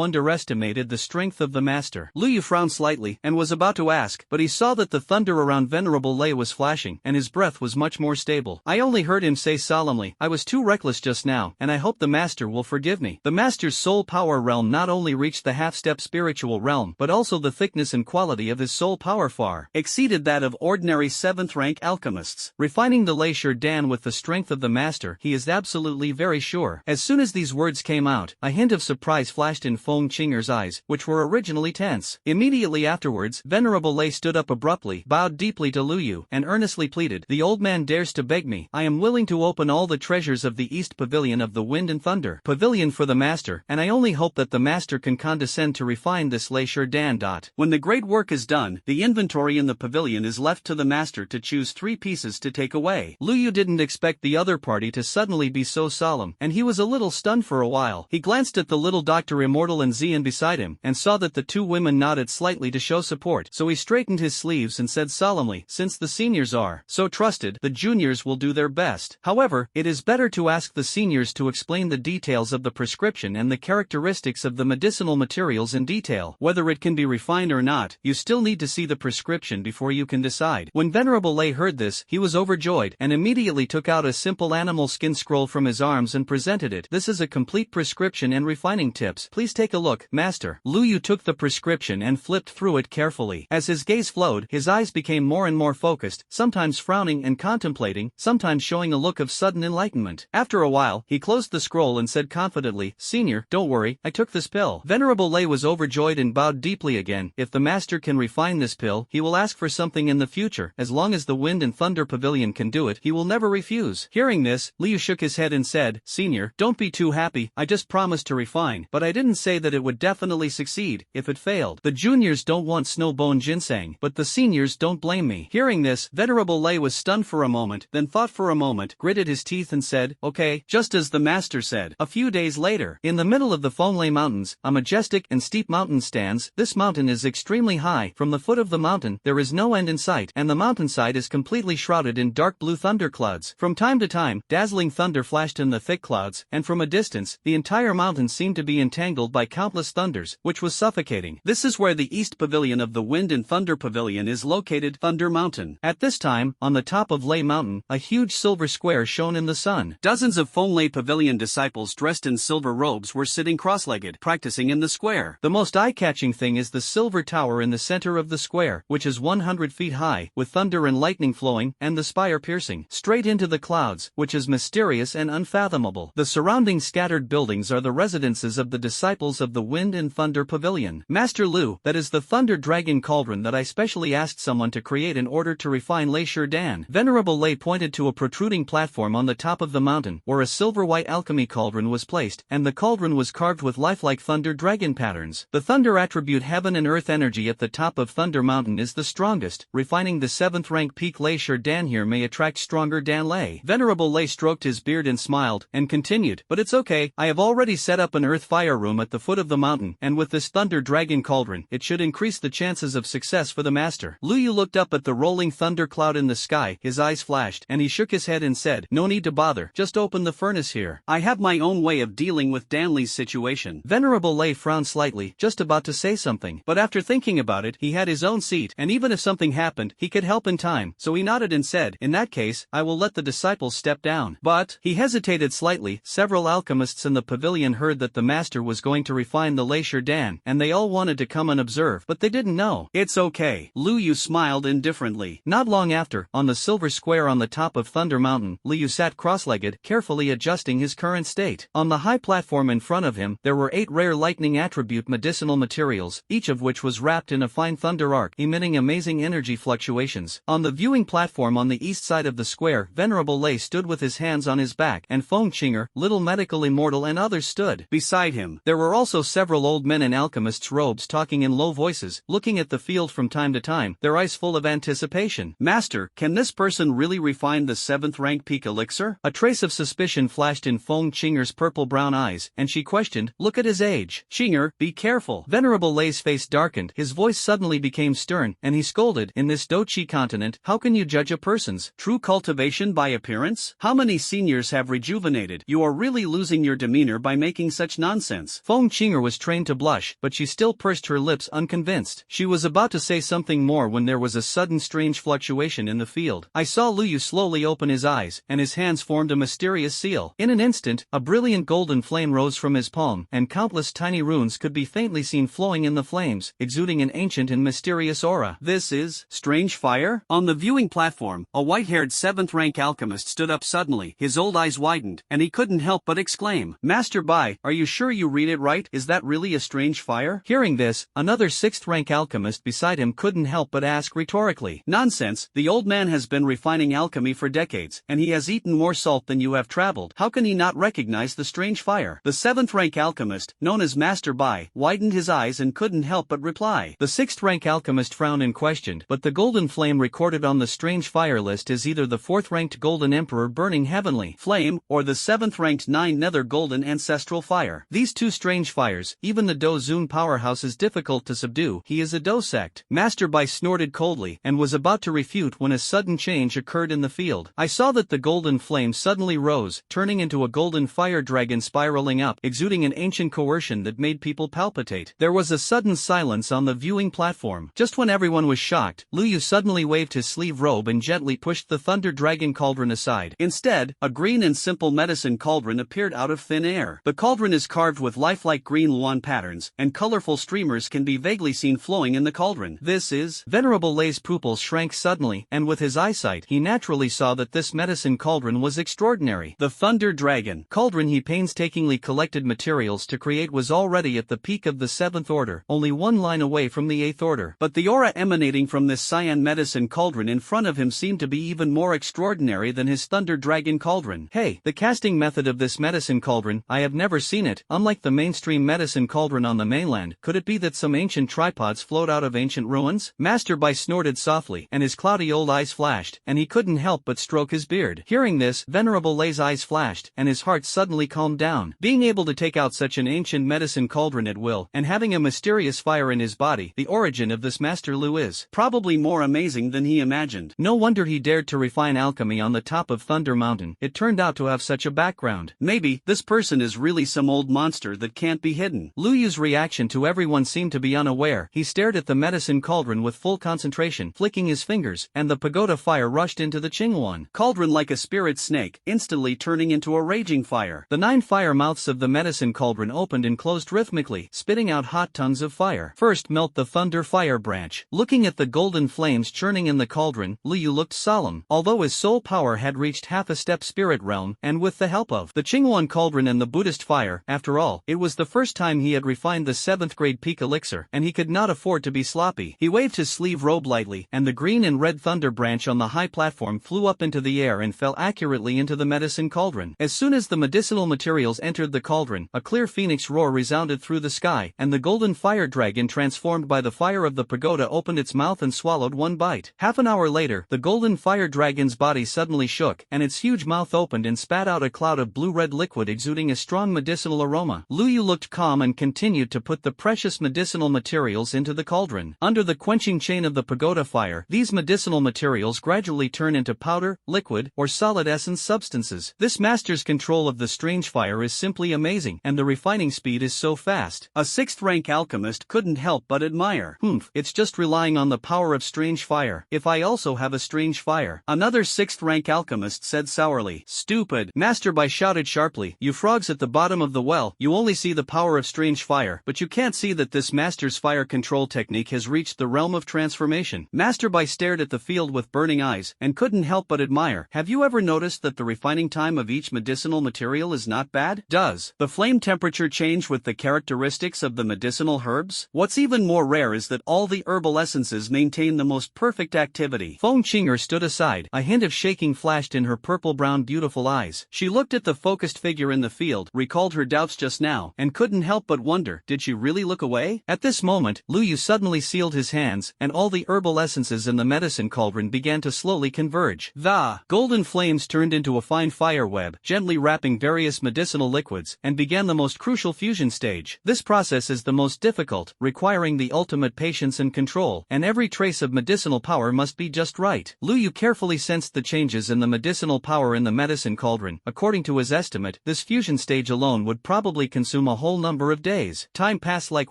underestimated the strength of the master. Lu Yu frowned slightly, and was about to ask, but he saw that the thunder around Venerable Lei was flashing, and his breath was much more stable. I only heard him say solemnly, I was too reckless just now, and I hope the master will forgive me. The master's soul power realm not only reached the half-step spiritual realm, but also the thickness and quality of his soul power far exceeded that of ordinary 7th rank alchemists. Refining the Le Shur Dan with the strength of the master, he is absolutely very sure. As soon as these words came out, a hint of surprise flashed in Feng Qinger's eyes, which were originally tense. Immediately afterwards, Venerable Lei stood up abruptly, bowed deeply to Lu Yu, and earnestly pleaded, the old man dares to beg me. I am willing to open all the treasures of the East Pavilion of the Wind and Thunder Pavilion for the master, and I only hope that the master can condescend to refine this Le Shur Dan. When the great work is done, the inventory in the pavilion is left to the master to choose 3 pieces to take away. Lu Yu didn't expect the other party to suddenly be so solemn, and he was a little stunned for a while. He glanced at the little Dr. Immortal and Xian beside him, and saw that the 2 women nodded slightly to show support, so he straightened his sleeves and said solemnly, since the seniors are so trusted, the juniors will do their best. However, it is better to ask the seniors to explain the details of the prescription and the characteristics of the medicinal materials in detail. Whether it can be refined or not, you still need to see the prescription before you can decide. When Venerable Lei heard this, he was overjoyed, and immediately took out a simple animal skin scroll from his arms and presented it. This is a complete prescription and refining tips. Please take a look, master. Lu Yu took the prescription and flipped through it carefully. As his gaze flowed, his eyes became more and more focused, sometimes frowning and contemplating, sometimes showing a look of sudden enlightenment. After a while, he closed the scroll and said confidently, Senior, don't worry, I took this pill. Venerable Lei was overjoyed and bowed deeply again. If the master can refine this pill, he will ask for something in the future. As long as the Wind and Thunder Pavilion can do it, he will never refuse. Hearing this, Liu shook his head and said, Senior, don't be too happy, I just promised to refine, but I didn't didn't say that it would definitely succeed if it failed. The juniors don't want snow-bone ginseng, but the seniors don't blame me. Hearing this, Venerable Lei was stunned for a moment, then thought for a moment, gritted his teeth and said, okay, just as the master said. A few days later, in the middle of the Fonglei Mountains, a majestic and steep mountain stands. This mountain is extremely high. From the foot of the mountain, there is no end in sight, and the mountainside is completely shrouded in dark blue thunderclouds. From time to time, dazzling thunder flashed in the thick clouds, and from a distance, the entire mountain seemed to be entangled by countless thunders, which was suffocating. This is where the East Pavilion of the Wind and Thunder Pavilion is located, Thunder Mountain. At this time, on the top of Lei Mountain, a huge silver square shone in the sun. Dozens of Fonglei Pavilion disciples dressed in silver robes were sitting cross-legged, practicing in the square. The most eye-catching thing is the silver tower in the center of the square, which is 100 feet high, with thunder and lightning flowing, and the spire piercing straight into the clouds, which is mysterious and unfathomable. The surrounding scattered buildings are the residences of the disciples of the Wind and Thunder Pavilion. Master Lu, that is the Thunder Dragon Cauldron that I specially asked someone to create in order to refine Lei Dan. Venerable Lei pointed to a protruding platform on the top of the mountain, where a silver-white alchemy cauldron was placed, and the cauldron was carved with lifelike thunder dragon patterns. The thunder attribute heaven and earth energy at the top of Thunder Mountain is the strongest. Refining the 7th rank peak Lei Dan here may attract stronger Dan Lei. Venerable Lei stroked his beard and smiled, and continued, but it's okay, I have already set up an earth fire room at the foot of the mountain, and with this thunder dragon cauldron, it should increase the chances of success for the master. Lu Yu looked up at the rolling thunder cloud in the sky, his eyes flashed, and he shook his head and said, no need to bother, just open the furnace here. I have my own way of dealing with Dan Li's situation. Venerable Lei frowned slightly, just about to say something, but after thinking about it, he had his own seat, and even if something happened, he could help in time, so he nodded and said, in that case, I will let the disciples step down. But, he hesitated slightly. Several alchemists in the pavilion heard that the master was going to refine the Lei Dan, and they all wanted to come and observe, but they didn't know. It's okay. Lu Yu smiled indifferently. Not long after, on the silver square on the top of Thunder Mountain, Lu Yu sat cross-legged, carefully adjusting his current state. On the high platform in front of him, there were 8 rare lightning attribute medicinal materials, each of which was wrapped in a fine thunder arc, emitting amazing energy fluctuations. On the viewing platform on the east side of the square, Venerable Lei stood with his hands on his back, and Feng Qinger, Little Medical Immortal and others stood beside him. There were also several old men in alchemists' robes talking in low voices, looking at the field from time to time, their eyes full of anticipation. Master, can this person really refine the 7th rank peak elixir? A trace of suspicion flashed in Feng Qinger's purple-brown eyes, and she questioned, look at his age. Qinger, be careful. Venerable Lei's face darkened, his voice suddenly became stern, and he scolded, in this Dochi continent, how can you judge a person's true cultivation by appearance? How many seniors have rejuvenated? You are really losing your demeanor by making such nonsense. Feng Qinger was trained to blush, but she still pursed her lips unconvinced. She was about to say something more when there was a sudden strange fluctuation in the field. I saw Lu Yu slowly open his eyes, and his hands formed a mysterious seal. In an instant, a brilliant golden flame rose from his palm, and countless tiny runes could be faintly seen flowing in the flames, exuding an ancient and mysterious aura. This is strange fire? On the viewing platform, a white-haired 7th rank alchemist stood up suddenly, his old eyes widened, and he couldn't help but exclaim, Master Bai, are you sure you read it right? Is that really a strange fire? Hearing this, another 6th rank alchemist beside him couldn't help but ask rhetorically, nonsense, the old man has been refining alchemy for decades, and he has eaten more salt than you have traveled. How can he not recognize the strange fire? The 7th rank alchemist, known as Master Bai, widened his eyes and couldn't help but reply. The 6th rank alchemist frowned and questioned, but the golden flame recorded on the strange fire list is either the 4th ranked golden emperor burning heavenly flame, or the 7th ranked 9 nether golden ancestral fire. These two strange fires, even the Do Zun powerhouse is difficult to subdue. He is a Do sect. Master Bai snorted coldly, and was about to refute when a sudden change occurred in the field. I saw that the golden flame suddenly rose, turning into a golden fire dragon spiraling up, exuding an ancient coercion that made people palpitate. There was a sudden silence on the viewing platform. Just when everyone was shocked, Lu Yu suddenly waved his sleeve robe and gently pushed the thunder dragon cauldron aside. Instead, a green and simple medicine cauldron appeared out of thin air. The cauldron is carved with lifelike green luan patterns, and colorful streamers can be vaguely seen flowing in the cauldron. This is... Venerable Lei's pupils shrank suddenly, and with his eyesight, he naturally saw that this medicine cauldron was extraordinary. The thunder dragon cauldron he painstakingly collected materials to create was already at the peak of the 7th order, only one line away from the 8th order. But the aura emanating from this cyan medicine cauldron in front of him seemed to be even more extraordinary than his thunder dragon cauldron. Hey, the casting method of this medicine cauldron, I have never seen it. Unlike the mainstream medicine cauldron on the mainland? Could it be that some ancient tripods float out of ancient ruins? Master Bai snorted softly, and his cloudy old eyes flashed, and he couldn't help but stroke his beard. Hearing this, Venerable Lei's eyes flashed, and his heart suddenly calmed down. Being able to take out such an ancient medicine cauldron at will, and having a mysterious fire in his body, the origin of this Master Lu is probably more amazing than he imagined. No wonder he dared to refine alchemy on the top of Thunder Mountain. It turned out to have such a background. Maybe this person is really some old monster that can't be hidden. Lu Yu's reaction to everyone seemed to be unaware. He stared at the medicine cauldron with full concentration, flicking his fingers, and the pagoda fire rushed into the Qingwan cauldron like a spirit snake, instantly turning into a raging fire. The 9 fire mouths of the medicine cauldron opened and closed rhythmically, spitting out hot tongues of fire. First melt the thunder fire branch. Looking at the golden flames churning in the cauldron, Lu Yu looked solemn. Although his soul power had reached half a step spirit realm, and with the help of the Qingwan cauldron and the Buddhist fire, after all, it was the first time he had refined the 7th grade peak elixir, and he could not afford to be sloppy. He waved his sleeve robe lightly, and the green and red thunder branch on the high platform flew up into the air and fell accurately into the medicine cauldron. As soon as the medicinal materials entered the cauldron, a clear phoenix roar resounded through the sky, and the golden fire dragon transformed by the fire of the pagoda opened its mouth and swallowed one bite. Half an hour later, the golden fire dragon's body suddenly shook, and its huge mouth opened and spat out a cloud of blue-red liquid exuding a strong medicinal aroma. Lu Yu looked calm and continued to put the precious medicinal materials into the cauldron. Under the quenching chain of the pagoda fire, these medicinal materials gradually turn into powder, liquid, or solid essence substances. This master's control of the strange fire is simply amazing, and the refining speed is so fast. A 6th-rank alchemist couldn't help but admire. It's just relying on the power of strange fire. If I also have a strange fire. Another 6th-rank alchemist said sourly. Stupid. Master Bai shouted sharply. You frogs at the bottom of the well, you only see the power of strange fire, but you can't see that this master's fire control technique has reached the realm of transformation. Master Bai stared at the field with burning eyes, and couldn't help but admire. Have you ever noticed that the refining time of each medicinal material is not bad? Does the flame temperature change with the characteristics of the medicinal herbs? What's even more rare is that all the herbal essences maintain the most perfect activity. Feng Qinger stood aside. A hint of shaking flashed in her purple-brown beautiful eyes. She looked at the focused figure in the field, recalled her doubts just now, and couldn't help but wonder, did she really look away? At this moment, Lu Yu suddenly sealed his hands, and all the herbal essences in the medicine cauldron began to slowly converge. The golden flames turned into a fine fire web, gently wrapping various medicinal liquids, and began the most crucial fusion stage. This process is the most difficult, requiring the ultimate patience and control, and every trace of medicinal power must be just right. Lu Yu carefully sensed the changes in the medicinal power in the medicine cauldron. According to his estimate, this fusion stage alone would probably consume a whole number of days. Time passed like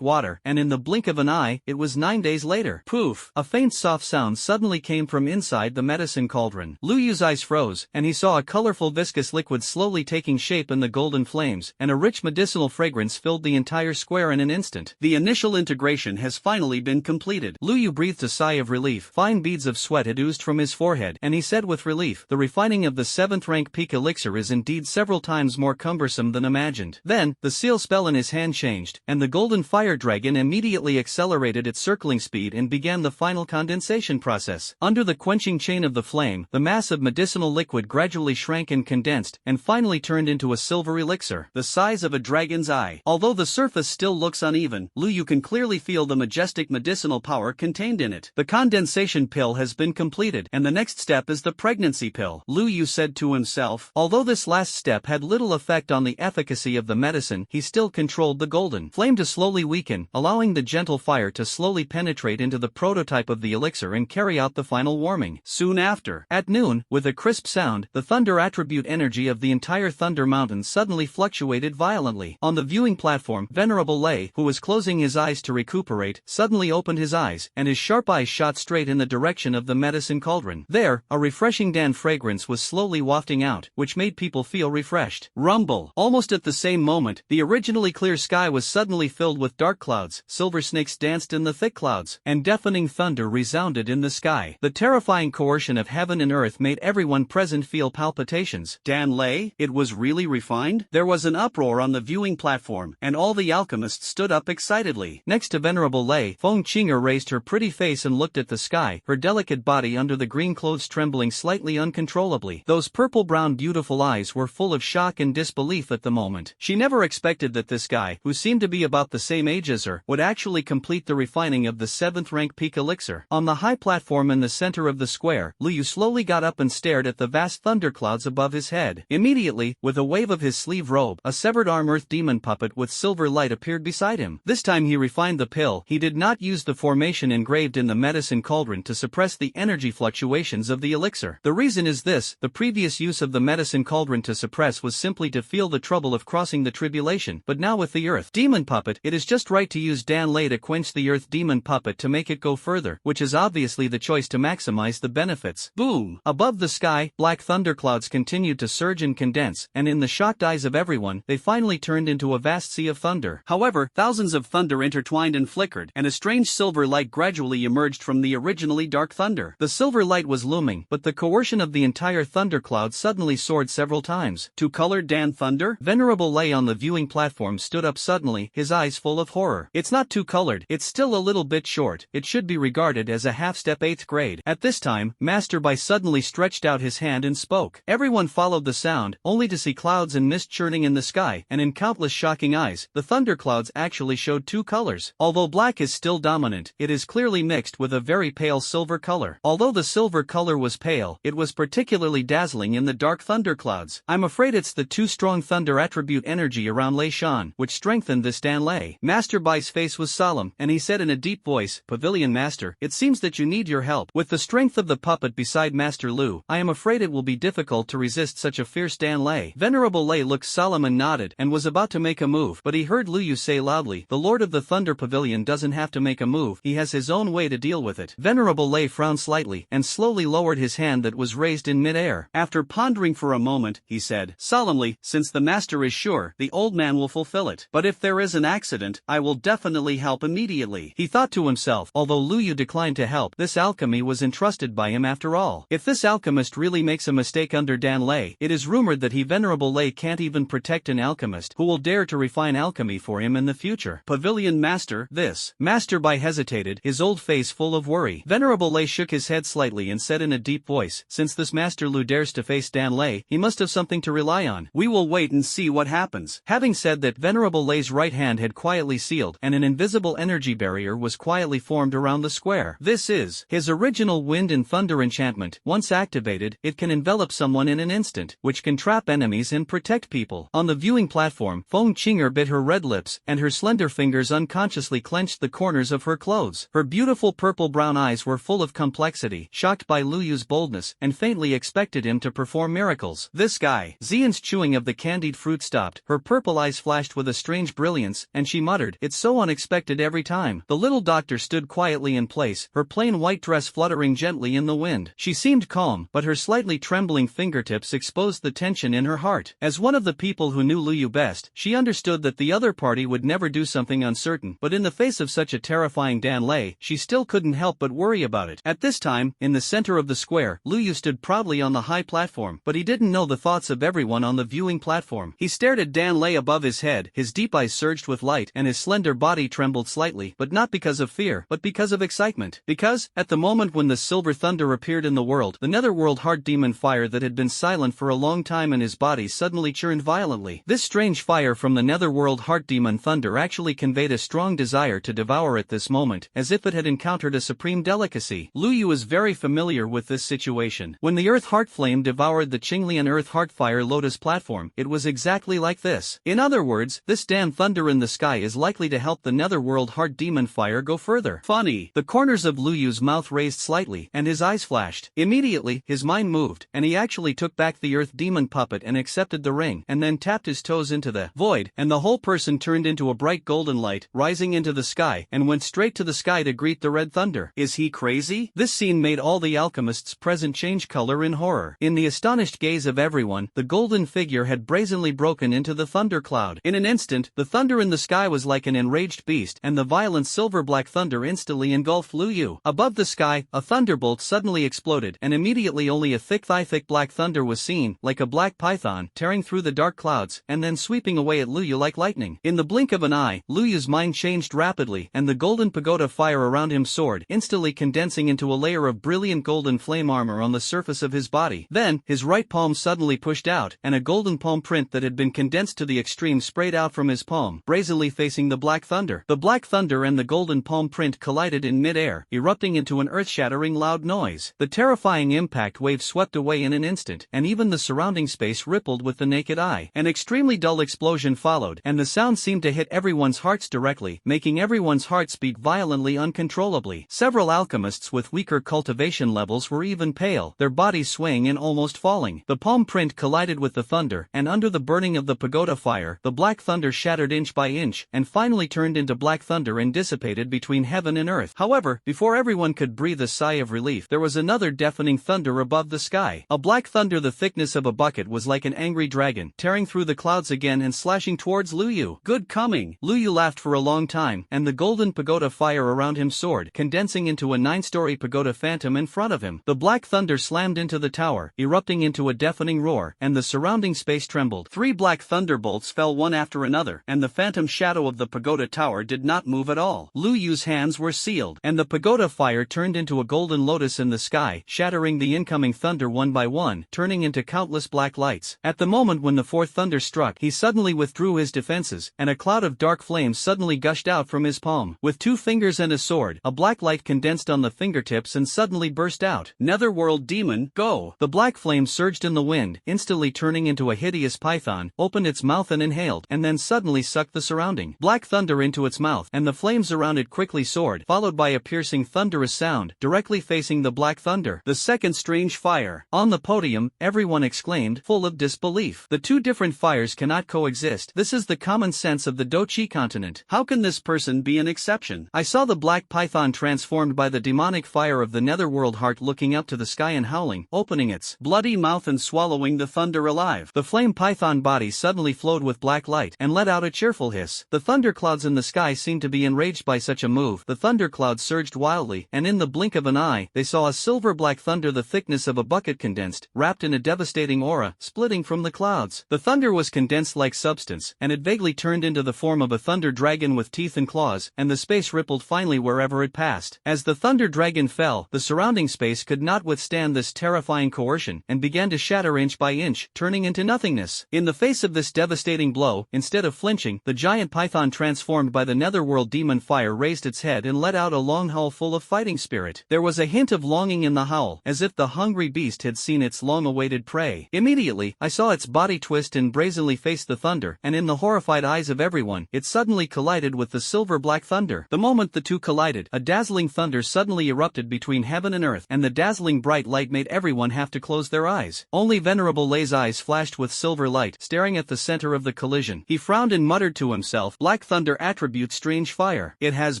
water, and in the blink of an eye, it was 9 days later. Poof! A faint soft sound suddenly came from inside the medicine cauldron. Lu Yu's eyes froze, and he saw a colorful viscous liquid slowly taking shape in the golden flames, and a rich medicinal fragrance filled the entire square in an instant. The initial integration has finally been completed. Lu Yu breathed a sigh of relief. Fine beads of sweat had oozed from his forehead, and he said with relief, the refining of the 7th rank peak elixir is indeed several times more cumbersome than imagined. Then, the seal spell in his hand changed, and the golden fire dragon immediately accelerated its circling speed and began the final condensation process. Under the quenching chain of the flame, the mass of medicinal liquid gradually shrank and condensed, and finally turned into a silver elixir, the size of a dragon's eye. Although the surface still looks uneven, Lu Yu can clearly feel the majestic medicinal power contained in it. The condensation pill has been completed, and the next step is the pregnancy pill. Lu Yu said to himself. Although this last step had little effect on the efficacy of the medicine, he still controlled the golden flame to slowly weaken, allowing the gentle fire to slowly penetrate into the prototype of the elixir and carry out the final warming. Soon after, at noon, with a crisp sound, the thunder attribute energy of the entire Thunder Mountain suddenly fluctuated violently. On the viewing platform, Venerable Lei, who was closing his eyes to recuperate, suddenly opened his eyes, and his sharp eyes shot straight in the direction of the medicine cauldron. There, a refreshing dan fragrance was slowly wafting out, which made people feel refreshed. Rumble! Almost at the same moment, the originally clear sky was suddenly filled with dark clouds, silver snakes danced in the thick clouds, and deafening thunder resounded in the sky. The terrifying coercion of heaven and earth made everyone present feel palpitations. Dan Lei, it was really refined? There was an uproar on the viewing platform, and all the alchemists stood up excitedly. Next to Venerable Lei, Feng Qinger raised her pretty face and looked at the sky, her delicate body under the green clothes trembling slightly uncontrollably. Those purple-brown beautiful eyes were full of shock and disbelief at the moment. She never expected expected that this guy, who seemed to be about the same age as her, would actually complete the refining of the 7th rank peak elixir. On the high platform in the center of the square, Lu Yu slowly got up and stared at the vast thunderclouds above his head. Immediately, with a wave of his sleeve robe, a severed arm earth demon puppet with silver light appeared beside him. This time he refined the pill. He did not use the formation engraved in the medicine cauldron to suppress the energy fluctuations of the elixir. The reason is this: the previous use of the medicine cauldron to suppress was simply to feel the trouble of crossing the tribulation, but now with the earth demon puppet, it is just right to use Dan Lei to quench the earth demon puppet to make it go further, which is obviously the choice to maximize the benefits. Boom! Above the sky, black thunderclouds continued to surge and condense, and in the shocked eyes of everyone, they finally turned into a vast sea of thunder. However, thousands of thunder intertwined and flickered, and a strange silver light gradually emerged from the originally dark thunder. The silver light was looming, but the coercion of the entire thundercloud suddenly soared several times. Two-colored Dan Thunder? Venerable Lei on the viewing platform stood up suddenly, his eyes full of horror. It's not two-colored, it's still a little bit short, it should be regarded as a half-step 8th grade. At this time, Master Bai suddenly stretched out his hand and spoke. Everyone followed the sound, only to see clouds and mist churning in the sky, and in countless shocking eyes, the thunderclouds actually showed two colors. Although black is still dominant, it is clearly mixed with a very pale silver color. Although the silver color was pale, it was particularly dazzling in the dark thunderclouds. I'm afraid it's the too strong thunder attribute energy around Lei Shan, which strengthened this Dan Lei. Master Bai's face was solemn, and he said in a deep voice, "Pavilion Master, it seems that you need your help." With the strength of the puppet beside Master Lu, I am afraid it will be difficult to resist such a fierce Dan Lei. Venerable Lei looked solemn and nodded, and was about to make a move, but he heard Lu Yu say loudly, "The Lord of the Thunder Pavilion doesn't have to make a move, he has his own way to deal with it." Venerable Lei frowned slightly, and slowly lowered his hand that was raised in mid-air. After pondering for a moment, he said, solemnly, "Since the Master is sure, the old man will fulfill it. But if there is an accident, I will definitely help immediately." He thought to himself, although Lu Yu declined to help, this alchemy was entrusted by him after all. If this alchemist really makes a mistake under Dan Lei, it is rumored that Venerable Lei can't even protect an alchemist who will dare to refine alchemy for him in the future. Pavilion Master, this. Master Bai hesitated, his old face full of worry. Venerable Lei shook his head slightly and said in a deep voice, "Since this Master Lu dares to face Dan Lei, he must have something to rely on. We will wait and see what happens." Having said that, Venerable Lei's right hand had quietly sealed, and an invisible energy barrier was quietly formed around the square. This is his original wind and thunder enchantment. Once activated, it can envelop someone in an instant, which can trap enemies and protect people. On the viewing platform, Feng Qinger bit her red lips, and her slender fingers unconsciously clenched the corners of her clothes. Her beautiful purple-brown eyes were full of complexity, shocked by Lu Yu's boldness, and faintly expected him to perform miracles. This guy. Xian's chewing of the candied fruit stopped, her purple eyes flashed with a strange brilliance, and she muttered, "It's so unexpected every time." The little doctor stood quietly in place, her plain white dress fluttering gently in the wind. She seemed calm, but her slightly trembling fingertips exposed the tension in her heart. As one of the people who knew Lu Yu best, she understood that the other party would never do something uncertain, but in the face of such a terrifying Dan Lei, she still couldn't help but worry about it. At this time, in the center of the square, Lu Yu stood proudly on the high platform, but he didn't know the thoughts of everyone on the viewing platform. He stared at Dan Lei above his head, his deep eyes surged with light, and his slender body trembled slightly, but not because of fear, but because of excitement. Because, at the moment when the silver thunder appeared in the world, the netherworld heart demon fire that had been silent for a long time in his body suddenly churned violently. This strange fire from the netherworld heart demon thunder actually conveyed a strong desire to devour at this moment, as if it had encountered a supreme delicacy. Lu Yu is very familiar with this situation. When the earth heart flame devoured the Qinglian earth heart fire lotus platform, it was exactly like this. In other words, this damn thunder in the sky is likely to help the netherworld heart demon fire go further. Funny. The corners of Lu Yu's mouth raised slightly, and his eyes flashed. Immediately, his mind moved, and he actually took back the earth demon puppet and accepted the ring, and then tapped his toes into the void, and the whole person turned into a bright golden light, rising into the sky, and went straight to the sky to greet the red thunder. Is he crazy? This scene made all the alchemists present change color in horror. In the astonished gaze of everyone, the golden figure had brazenly broken into the thunder cloud. In an instant, the thunder in the sky was like an enraged beast, and the violent silver-black thunder instantly engulfed Lu Yu. Above the sky, a thunderbolt suddenly exploded, and immediately only a thick black thunder was seen, like a black python, tearing through the dark clouds, and then sweeping away at Lu Yu like lightning. In the blink of an eye, Lu Yu's mind changed rapidly, and the golden pagoda fire around him soared, instantly condensing into a layer of brilliant golden flame armor on the surface of his body. Then, his right palm suddenly pushed out, and a golden palm print that had been condensed to the extreme stream sprayed out from his palm, brazenly facing the Black Thunder. The Black Thunder and the golden palm print collided in mid-air, erupting into an earth-shattering loud noise. The terrifying impact wave swept away in an instant, and even the surrounding space rippled with the naked eye. An extremely dull explosion followed, and the sound seemed to hit everyone's hearts directly, making everyone's hearts beat violently uncontrollably. Several alchemists with weaker cultivation levels were even pale, their bodies swaying and almost falling. The palm print collided with the thunder, and under the burning of the pagoda fire, the Black Thunder shattered inch by inch, and finally turned into Black Thunder and dissipated between heaven and earth. However, before everyone could breathe a sigh of relief, there was another deafening thunder above the sky. A Black Thunder the thickness of a bucket was like an angry dragon, tearing through the clouds again and slashing towards Lu Yu. Good coming! Lu Yu laughed for a long time, and the golden pagoda fire around him soared, condensing into a 9-story pagoda phantom in front of him. The Black Thunder slammed into the tower, erupting into a deafening roar, and the surrounding space trembled. 3 black thunderbolts fell one after another, and the phantom shadow of the pagoda tower did not move at all. Lu Yu's hands were sealed, and the pagoda fire turned into a golden lotus in the sky, shattering the incoming thunder one by one, turning into countless black lights. At the moment when the 4th thunder struck, he suddenly withdrew his defenses, and a cloud of dark flames suddenly gushed out from his palm. With 2 fingers and a sword, a black light condensed on the fingertips and suddenly burst out. Netherworld demon, go! The black flame surged in the wind, instantly turning into a hideous python, opened its mouth and inhaled, and then suddenly sucked the surrounding black thunder into its mouth, and the flames around it quickly soared, followed by a piercing thunderous sound, directly facing the Black Thunder. The second strange fire. On the podium, everyone exclaimed, full of disbelief. The 2 different fires cannot coexist. This is the common sense of the Dochi continent. How can this person be an exception? I saw the black python transformed by the demonic fire of the netherworld heart looking up to the sky and howling, opening its bloody mouth and swallowing the thunder alive. The flame python body suddenly flowed with black light, and let out a cheerful hiss. The thunderclouds in the sky seemed to be enraged by such a move. The thunderclouds surged wildly, and in the blink of an eye, they saw a silver-black thunder the thickness of a bucket condensed, wrapped in a devastating aura, splitting from the clouds. The thunder was condensed like substance, and it vaguely turned into the form of a thunder dragon with teeth and claws, and the space rippled finely wherever it passed. As the thunder dragon fell, the surrounding space could not withstand this terrifying coercion, and began to shatter inch by inch, turning into nothingness. In the face of this devastating blow, instead of flinching, the giant python transformed by the netherworld demon fire raised its head and let out a long howl full of fighting spirit. There was a hint of longing in the howl, as if the hungry beast had seen its long-awaited prey. Immediately, I saw its body twist and brazenly face the thunder, and in the horrified eyes of everyone, it suddenly collided with the silver-black thunder. The moment the 2 collided, a dazzling thunder suddenly erupted between heaven and earth, and the dazzling bright light made everyone have to close their eyes. Only Venerable Lei's eyes flashed with silver light, staring at the center of the collision. He frowned and muttered to himself, Black Thunder attributes strange fire. It has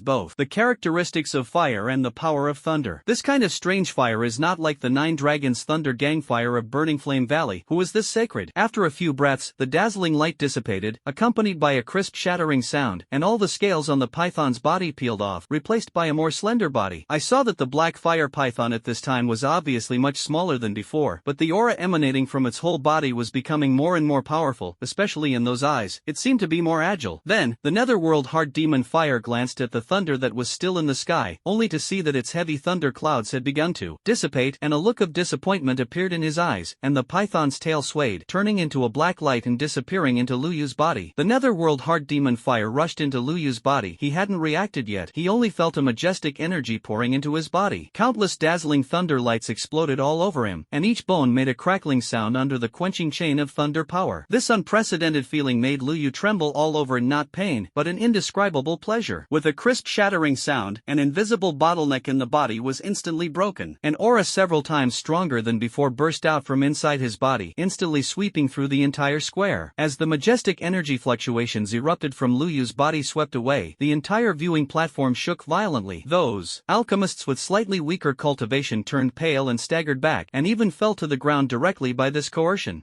both the characteristics of fire and the power of thunder. This kind of strange fire is not like the 9 dragons thunder gang fire of Burning Flame Valley. Who is this sacred? After a few breaths, the dazzling light dissipated, accompanied by a crisp shattering sound, and all the scales on the python's body peeled off, replaced by a more slender body. I saw that the black fire python at this time was obviously much smaller than before, but the aura emanating from its whole body was becoming more and more powerful, especially in those eyes. It seemed to be more agile. Then, the netherworld heart demon fire glanced at the thunder that was still in the sky, only to see that its heavy thunder clouds had begun to dissipate, and a look of disappointment appeared in his eyes, and the python's tail swayed, turning into a black light and disappearing into Lu Yu's body. The netherworld heart demon fire rushed into Lu Yu's body. He hadn't reacted yet. He only felt a majestic energy pouring into his body. Countless dazzling thunder lights exploded all over him, and each bone made a crackling sound under the quenching chain of thunder power. This unprecedented feeling made Lu Yu tremble all over, not pain, but an indescribable pleasure. With a crisp shattering sound, an invisible bottleneck in the body was instantly broken. An aura several times stronger than before burst out from inside his body, instantly sweeping through the entire square. As the majestic energy fluctuations erupted from Lu Yu's body swept away, the entire viewing platform shook violently. Those alchemists with slightly weaker cultivation turned pale and staggered back, and even fell to the ground directly by this coercion.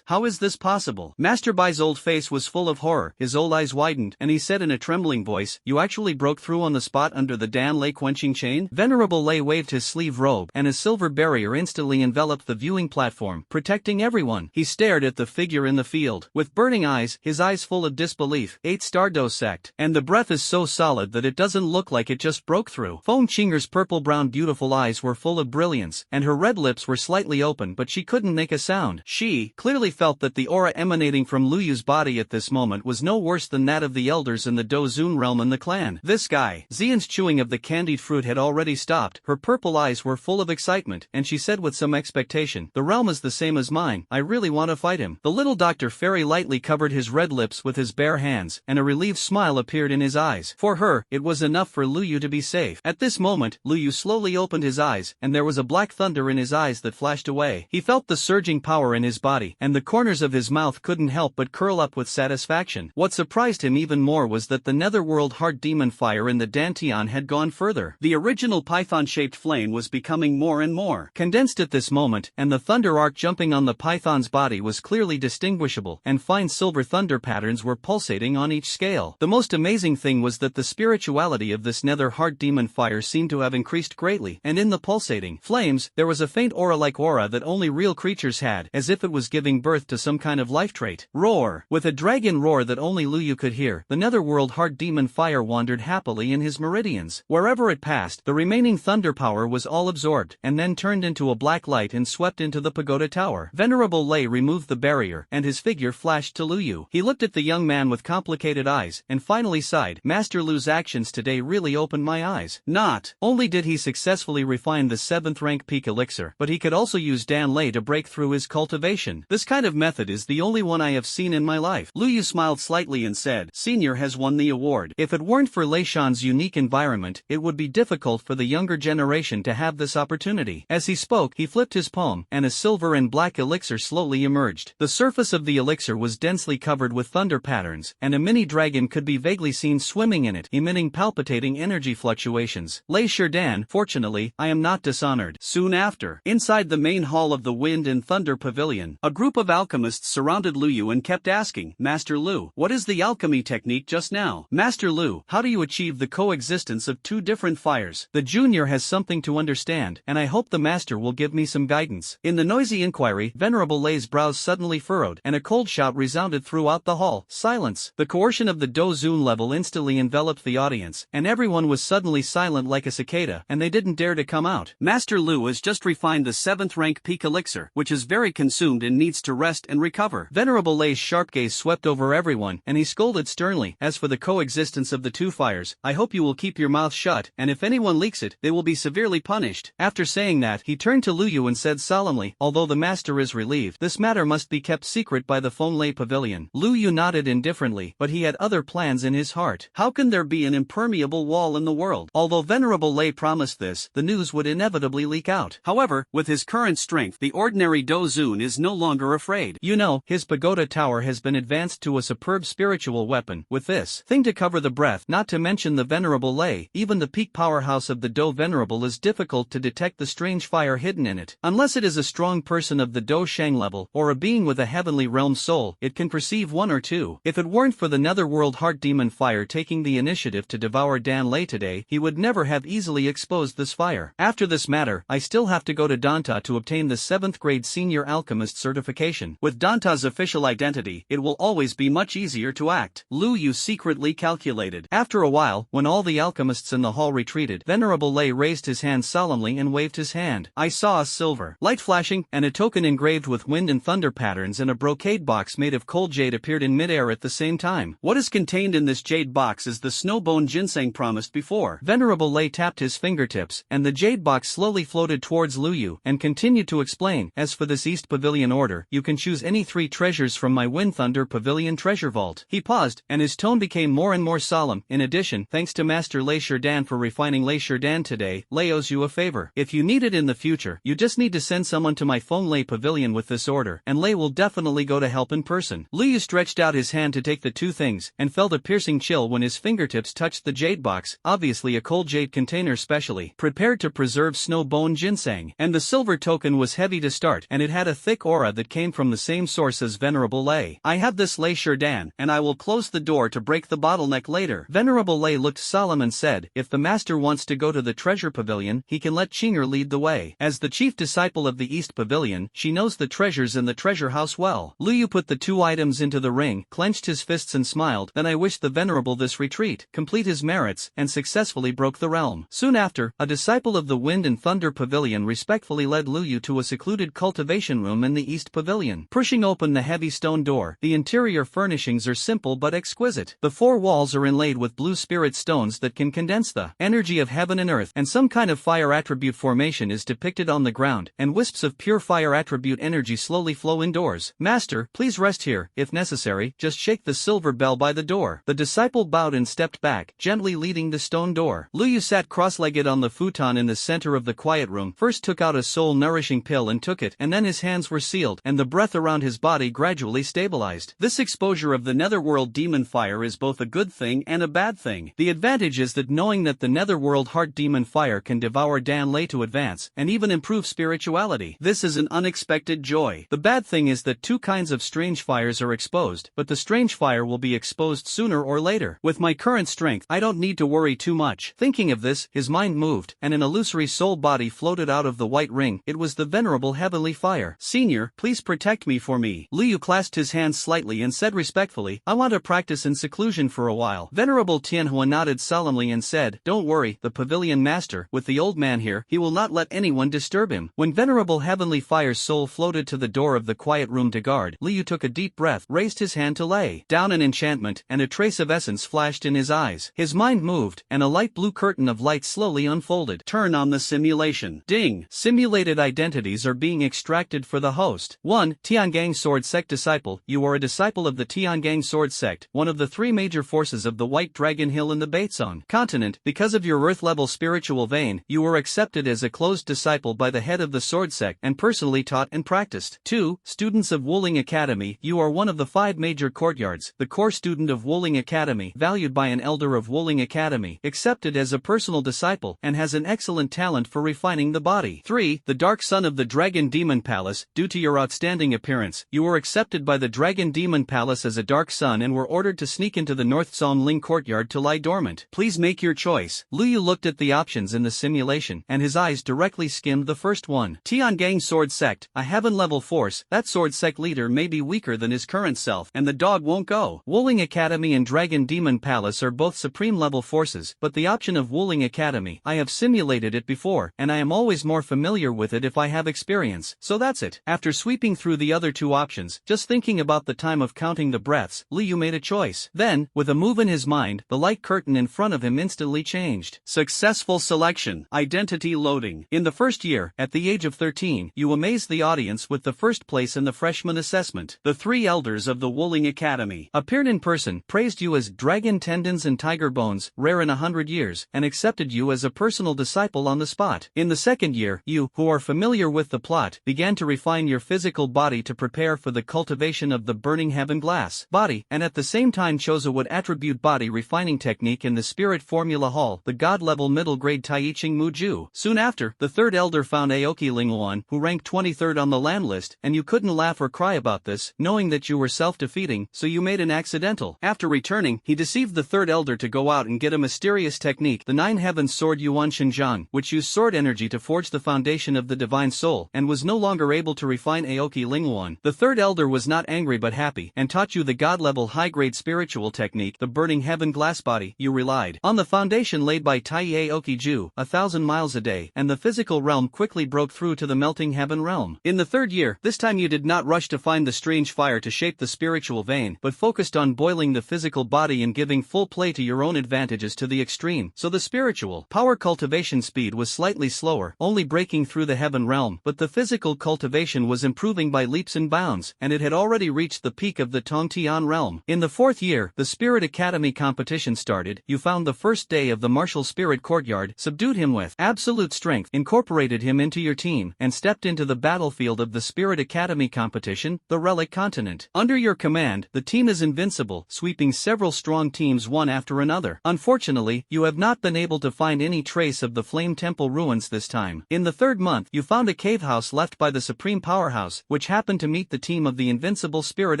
How is this possible? Master Bai's old face was full of horror, his old eyes widened, and he said in a trembling voice, "You actually broke through on the spot under the Dan Lei quenching chain?" Venerable Lei waved his sleeve robe, and a silver barrier instantly enveloped the viewing platform, protecting everyone. He stared at the figure in the field, with burning eyes, his eyes full of disbelief. 8-star dosect. And the breath is so solid that it doesn't look like it just broke through. Feng Qinger's purple-brown beautiful eyes were full of brilliance, and her red lips were slightly open, but she couldn't make a sound. She clearly felt that the aura emanating from Lu Yu's master's body at this moment was no worse than that of the elders in the Dozun realm in the clan. This guy. Xian's chewing of the candied fruit had already stopped, her purple eyes were full of excitement, and she said with some expectation, "The realm is the same as mine, I really want to fight him." The little doctor very lightly covered his red lips with his bare hands, and a relieved smile appeared in his eyes. For her, it was enough for Lu Yu to be safe. At this moment, Lu Yu slowly opened his eyes, and there was a black thunder in his eyes that flashed away. He felt the surging power in his body, and the corners of his mouth couldn't help but curl up with satisfaction. What surprised him even more was that the netherworld heart demon fire in the Dantian had gone further. The original python-shaped flame was becoming more and more condensed at this moment, and the thunder arc jumping on the python's body was clearly distinguishable, and fine silver thunder patterns were pulsating on each scale. The most amazing thing was that the spirituality of this nether heart demon fire seemed to have increased greatly, and in the pulsating flames, there was a faint aura-like aura that only real creatures had, as if it was giving birth to some kind of life trait. Roar! With a dragon roar that only Lu Yu could hear, the netherworld heart demon fire wandered happily in his meridians. Wherever it passed, the remaining thunder power was all absorbed, and then turned into a black light and swept into the pagoda tower. Venerable Lei removed the barrier, and his figure flashed to Lu Yu. He looked at the young man with complicated eyes, and finally sighed, "Master Lu's actions today really opened my eyes. Not only did he successfully refine the 7th rank peak elixir, but he could also use Dan Lei to break through his cultivation. This kind of method is the only one I have seen in my life." Lu Yu smiled slightly and said, "Senior has won the award. If it weren't for Lei Shan's unique environment, it would be difficult for the younger generation to have this opportunity." As he spoke, he flipped his palm, and a silver and black elixir slowly emerged. The surface of the elixir was densely covered with thunder patterns, and a mini dragon could be vaguely seen swimming in it, emitting palpitating energy fluctuations. "Lei Sherdan, fortunately, I am not dishonored." Soon after, inside the main hall of the Wind and Thunder Pavilion, a group of alchemists surrounded Lu Yu and kept asking, "Master Lu, what is the alchemy technique just now? Master Lu, how do you achieve the coexistence of two different fires? The junior has something to understand, and I hope the master will give me some guidance." In the noisy inquiry, Venerable Lei's brows suddenly furrowed, and a cold shout resounded throughout the hall, "Silence!" The coercion of the Dozun level instantly enveloped the audience, and everyone was suddenly silent like a cicada, and they didn't dare to come out. "Master Lu has just refined the 7th rank peak elixir, which is very consumed and needs to rest and recover." Venerable Lei's sharp gaze swept over everyone, and he scolded sternly, "As for the coexistence of the two fires, I hope you will keep your mouth shut, and if anyone leaks it, they will be severely punished." After saying that, he turned to Lu Yu and said solemnly, "Although the master is relieved, this matter must be kept secret by the Fonlei Pavilion." Lu Yu nodded indifferently, but he had other plans in his heart. How can there be an impermeable wall in the world? Although Venerable Lei promised this, the news would inevitably leak out. However, with his current strength, the ordinary Dozun is no longer afraid. You know, his pagoda tower has been advanced to a superb spiritual weapon. With this thing to cover the breath, not to mention the Venerable Lei, even the peak powerhouse of the Do Venerable is difficult to detect the strange fire hidden in it. Unless it is a strong person of the Do Shang level, or a being with a heavenly realm soul, it can perceive one or two. If it weren't for the netherworld heart demon fire taking the initiative to devour Dan Lei today, he would never have easily exposed this fire. After this matter, I still have to go to Danta to obtain the 7th grade senior alchemist certification. With Danta's official identity, it will always be much easier to act. Lu Yu secretly calculated. After a while, when all the alchemists in the hall retreated, Venerable Lei raised his hand solemnly and waved his hand. I saw a silver light flashing, and a token engraved with wind and thunder patterns in a brocade box made of cold jade appeared in midair at the same time. What is contained in this jade box is the snowbone ginseng promised before. Venerable Lei tapped his fingertips, and the jade box slowly floated towards Lu Yu, and continued to explain, "As for this East Pavilion order, you can choose any 3 treasures from my Wind Thunder Pavilion treasure vault." He paused, and his tone became more and more solemn. "In addition, thanks to Master Lei Sherdan for refining Lei Sherdan today, Lei owes you a favor. If you need it in the future, you just need to send someone to my Fonlei Pavilion with this order, and Lei will definitely go to help in person." Lu Yu stretched out his hand to take the 2 things, and felt a piercing chill when his fingertips touched the jade box, obviously a cold jade container specially prepared to preserve snowbone ginseng. And the silver token was heavy to start, and it had a thick aura that came from the same source as Venerable Lei. "I have this Lei Sherdan, and I will close the door to break the bottleneck later." Venerable Lei looked solemn and said, "If the master wants to go to the treasure pavilion, he can let Chinger lead the way. As the chief disciple of the East Pavilion, she knows the treasures in the treasure house well." Lu Yu put the 2 items into the ring, clenched his fists and smiled. "Then I wish the Venerable this retreat, complete his merits, and successfully broke the realm." Soon after, a disciple of the Wind and Thunder Pavilion respectfully led Lu Yu to a secluded cultivation room in the East Pavilion. Pushing open the heavy stone door, door. The interior furnishings are simple but exquisite. The four walls are inlaid with blue spirit stones that can condense the energy of heaven and earth, and some kind of fire attribute formation is depicted on the ground, and wisps of pure fire attribute energy slowly flow indoors. Master, please rest here. If necessary, just shake the silver bell by the door. The disciple bowed and stepped back, gently leading the stone door. Luyu sat cross-legged on the futon in the center of the quiet room, first took out a soul-nourishing pill and took it, and then his hands were sealed, and the breath around his body gradually stabilized. This exposure of the netherworld demon fire is both a good thing and a bad thing. The advantage is that knowing that the netherworld heart demon fire can devour Dan Lei to advance, and even improve spirituality. This is an unexpected joy. The bad thing is that two kinds of strange fires are exposed, but the strange fire will be exposed sooner or later. With my current strength, I don't need to worry too much. Thinking of this, his mind moved, and an illusory soul body floated out of the white ring. It was the venerable heavenly fire. Senior, please protect me for me. Liu clasped his hands slightly and said respectfully, I want to practice in seclusion for a while. Venerable Tianhua nodded solemnly and said, don't worry, the pavilion master, with the old man here, he will not let anyone disturb him. When venerable heavenly fire's soul floated to the door of the quiet room to guard, Liu took a deep breath, raised his hand to lay down an enchantment, and a trace of essence flashed in his eyes. His mind moved, and a light blue curtain of light slowly unfolded. Turn on the simulation. Ding! Simulated identities are being extracted for the host. 1. Tiangang Sword Sect Disciple. You are a disciple of the Tiangang Sword Sect, one of the three major forces of the White Dragon Hill in the Baitsong continent. Because of your Earth-level spiritual vein, you were accepted as a closed disciple by the head of the Sword Sect and personally taught and practiced. 2. Students of Wuling Academy. You are one of the 5 major courtyards, the core student of Wuling Academy, valued by an elder of Wuling Academy, accepted as a personal disciple, and has an excellent talent for refining the body. 3. The Dark Son of the Dragon Demon Palace. Due to your outstanding appearance, you were accepted by the Dragon Demon Palace as a Dark Son and were ordered to sneak into the North Song Ling courtyard to lie dormant. Please make your choice. Liu looked at the options in the simulation, and his eyes directly skimmed the first one. Tiangang Sword Sect, a heaven-level force. That sword sect leader may be weaker than his current self, and the dog won't go. Wuling Academy and Dragon Demon Palace are both supreme-level forces, but the option of Wuling Academy, I have simulated it before, and I am always more familiar with it if I have experience, so that's it. After sweeping through the other two options, just thinking about the time of counting the breaths, Liu made a choice. Then, with a move in his mind, the light curtain in front of him instantly changed. Successful selection. Identity loading. In the first year, at the age of 13, you amazed the audience with the first place in the freshman assessment. The 3 elders of the Wuling Academy appeared in person, praised you as dragon tendons and tiger bones, rare in 100 years, and accepted you as a personal disciple on the spot. In the second year, you, who are familiar with the plot, began to refine your physical body to prepare for the cultivation of the burning heaven glass body, and at the same time chose a wood attribute body refining technique in the Spirit Formula Hall, the god-level middle-grade Taiching Muju. Soon after, the third elder found Aoki Lingluan, who ranked 23rd on the land list, and you couldn't laugh or cry about this, knowing that you were self-defeating, so you made an accidental. After returning, he deceived the third elder to go out and get a mysterious technique, the 9 Heavens Sword Yuan Shinjiang, which used sword energy to forge the foundation of the divine soul, and was no longer able to refine Aoki Lingluan. The third elder was not angry but happy, and taught you the god-level high-grade spiritual technique, the burning heaven glass body. You relied on the foundation laid by Tai Aoki Ju, 1,000 miles a day, and the physical realm quickly broke through to the melting heaven realm. In the third year, this time you did not rush to find the strange fire to shape the spiritual vein, but focused on boiling the physical body and giving full play to your own advantages to the extreme, so the spiritual power cultivation speed was slightly slower, only breaking through the heaven realm, but the physical cultivation was improving by leaps and bounds, and it had already reached the peak of the Tongtian realm. In the fourth year, the Spirit Academy competition started. You found the first day of the martial spirit courtyard, subdued him with absolute strength, incorporated him into your team, and stepped into the battlefield of the Spirit Academy competition, the Relic Continent. Under your command, the team is invincible, sweeping several strong teams one after another. Unfortunately, you have not been able to find any trace of the Flame Temple ruins this time. In the third month, you found a cave house left by the Supreme Powerhouse, which happened to meet the team of the Invincible Spirit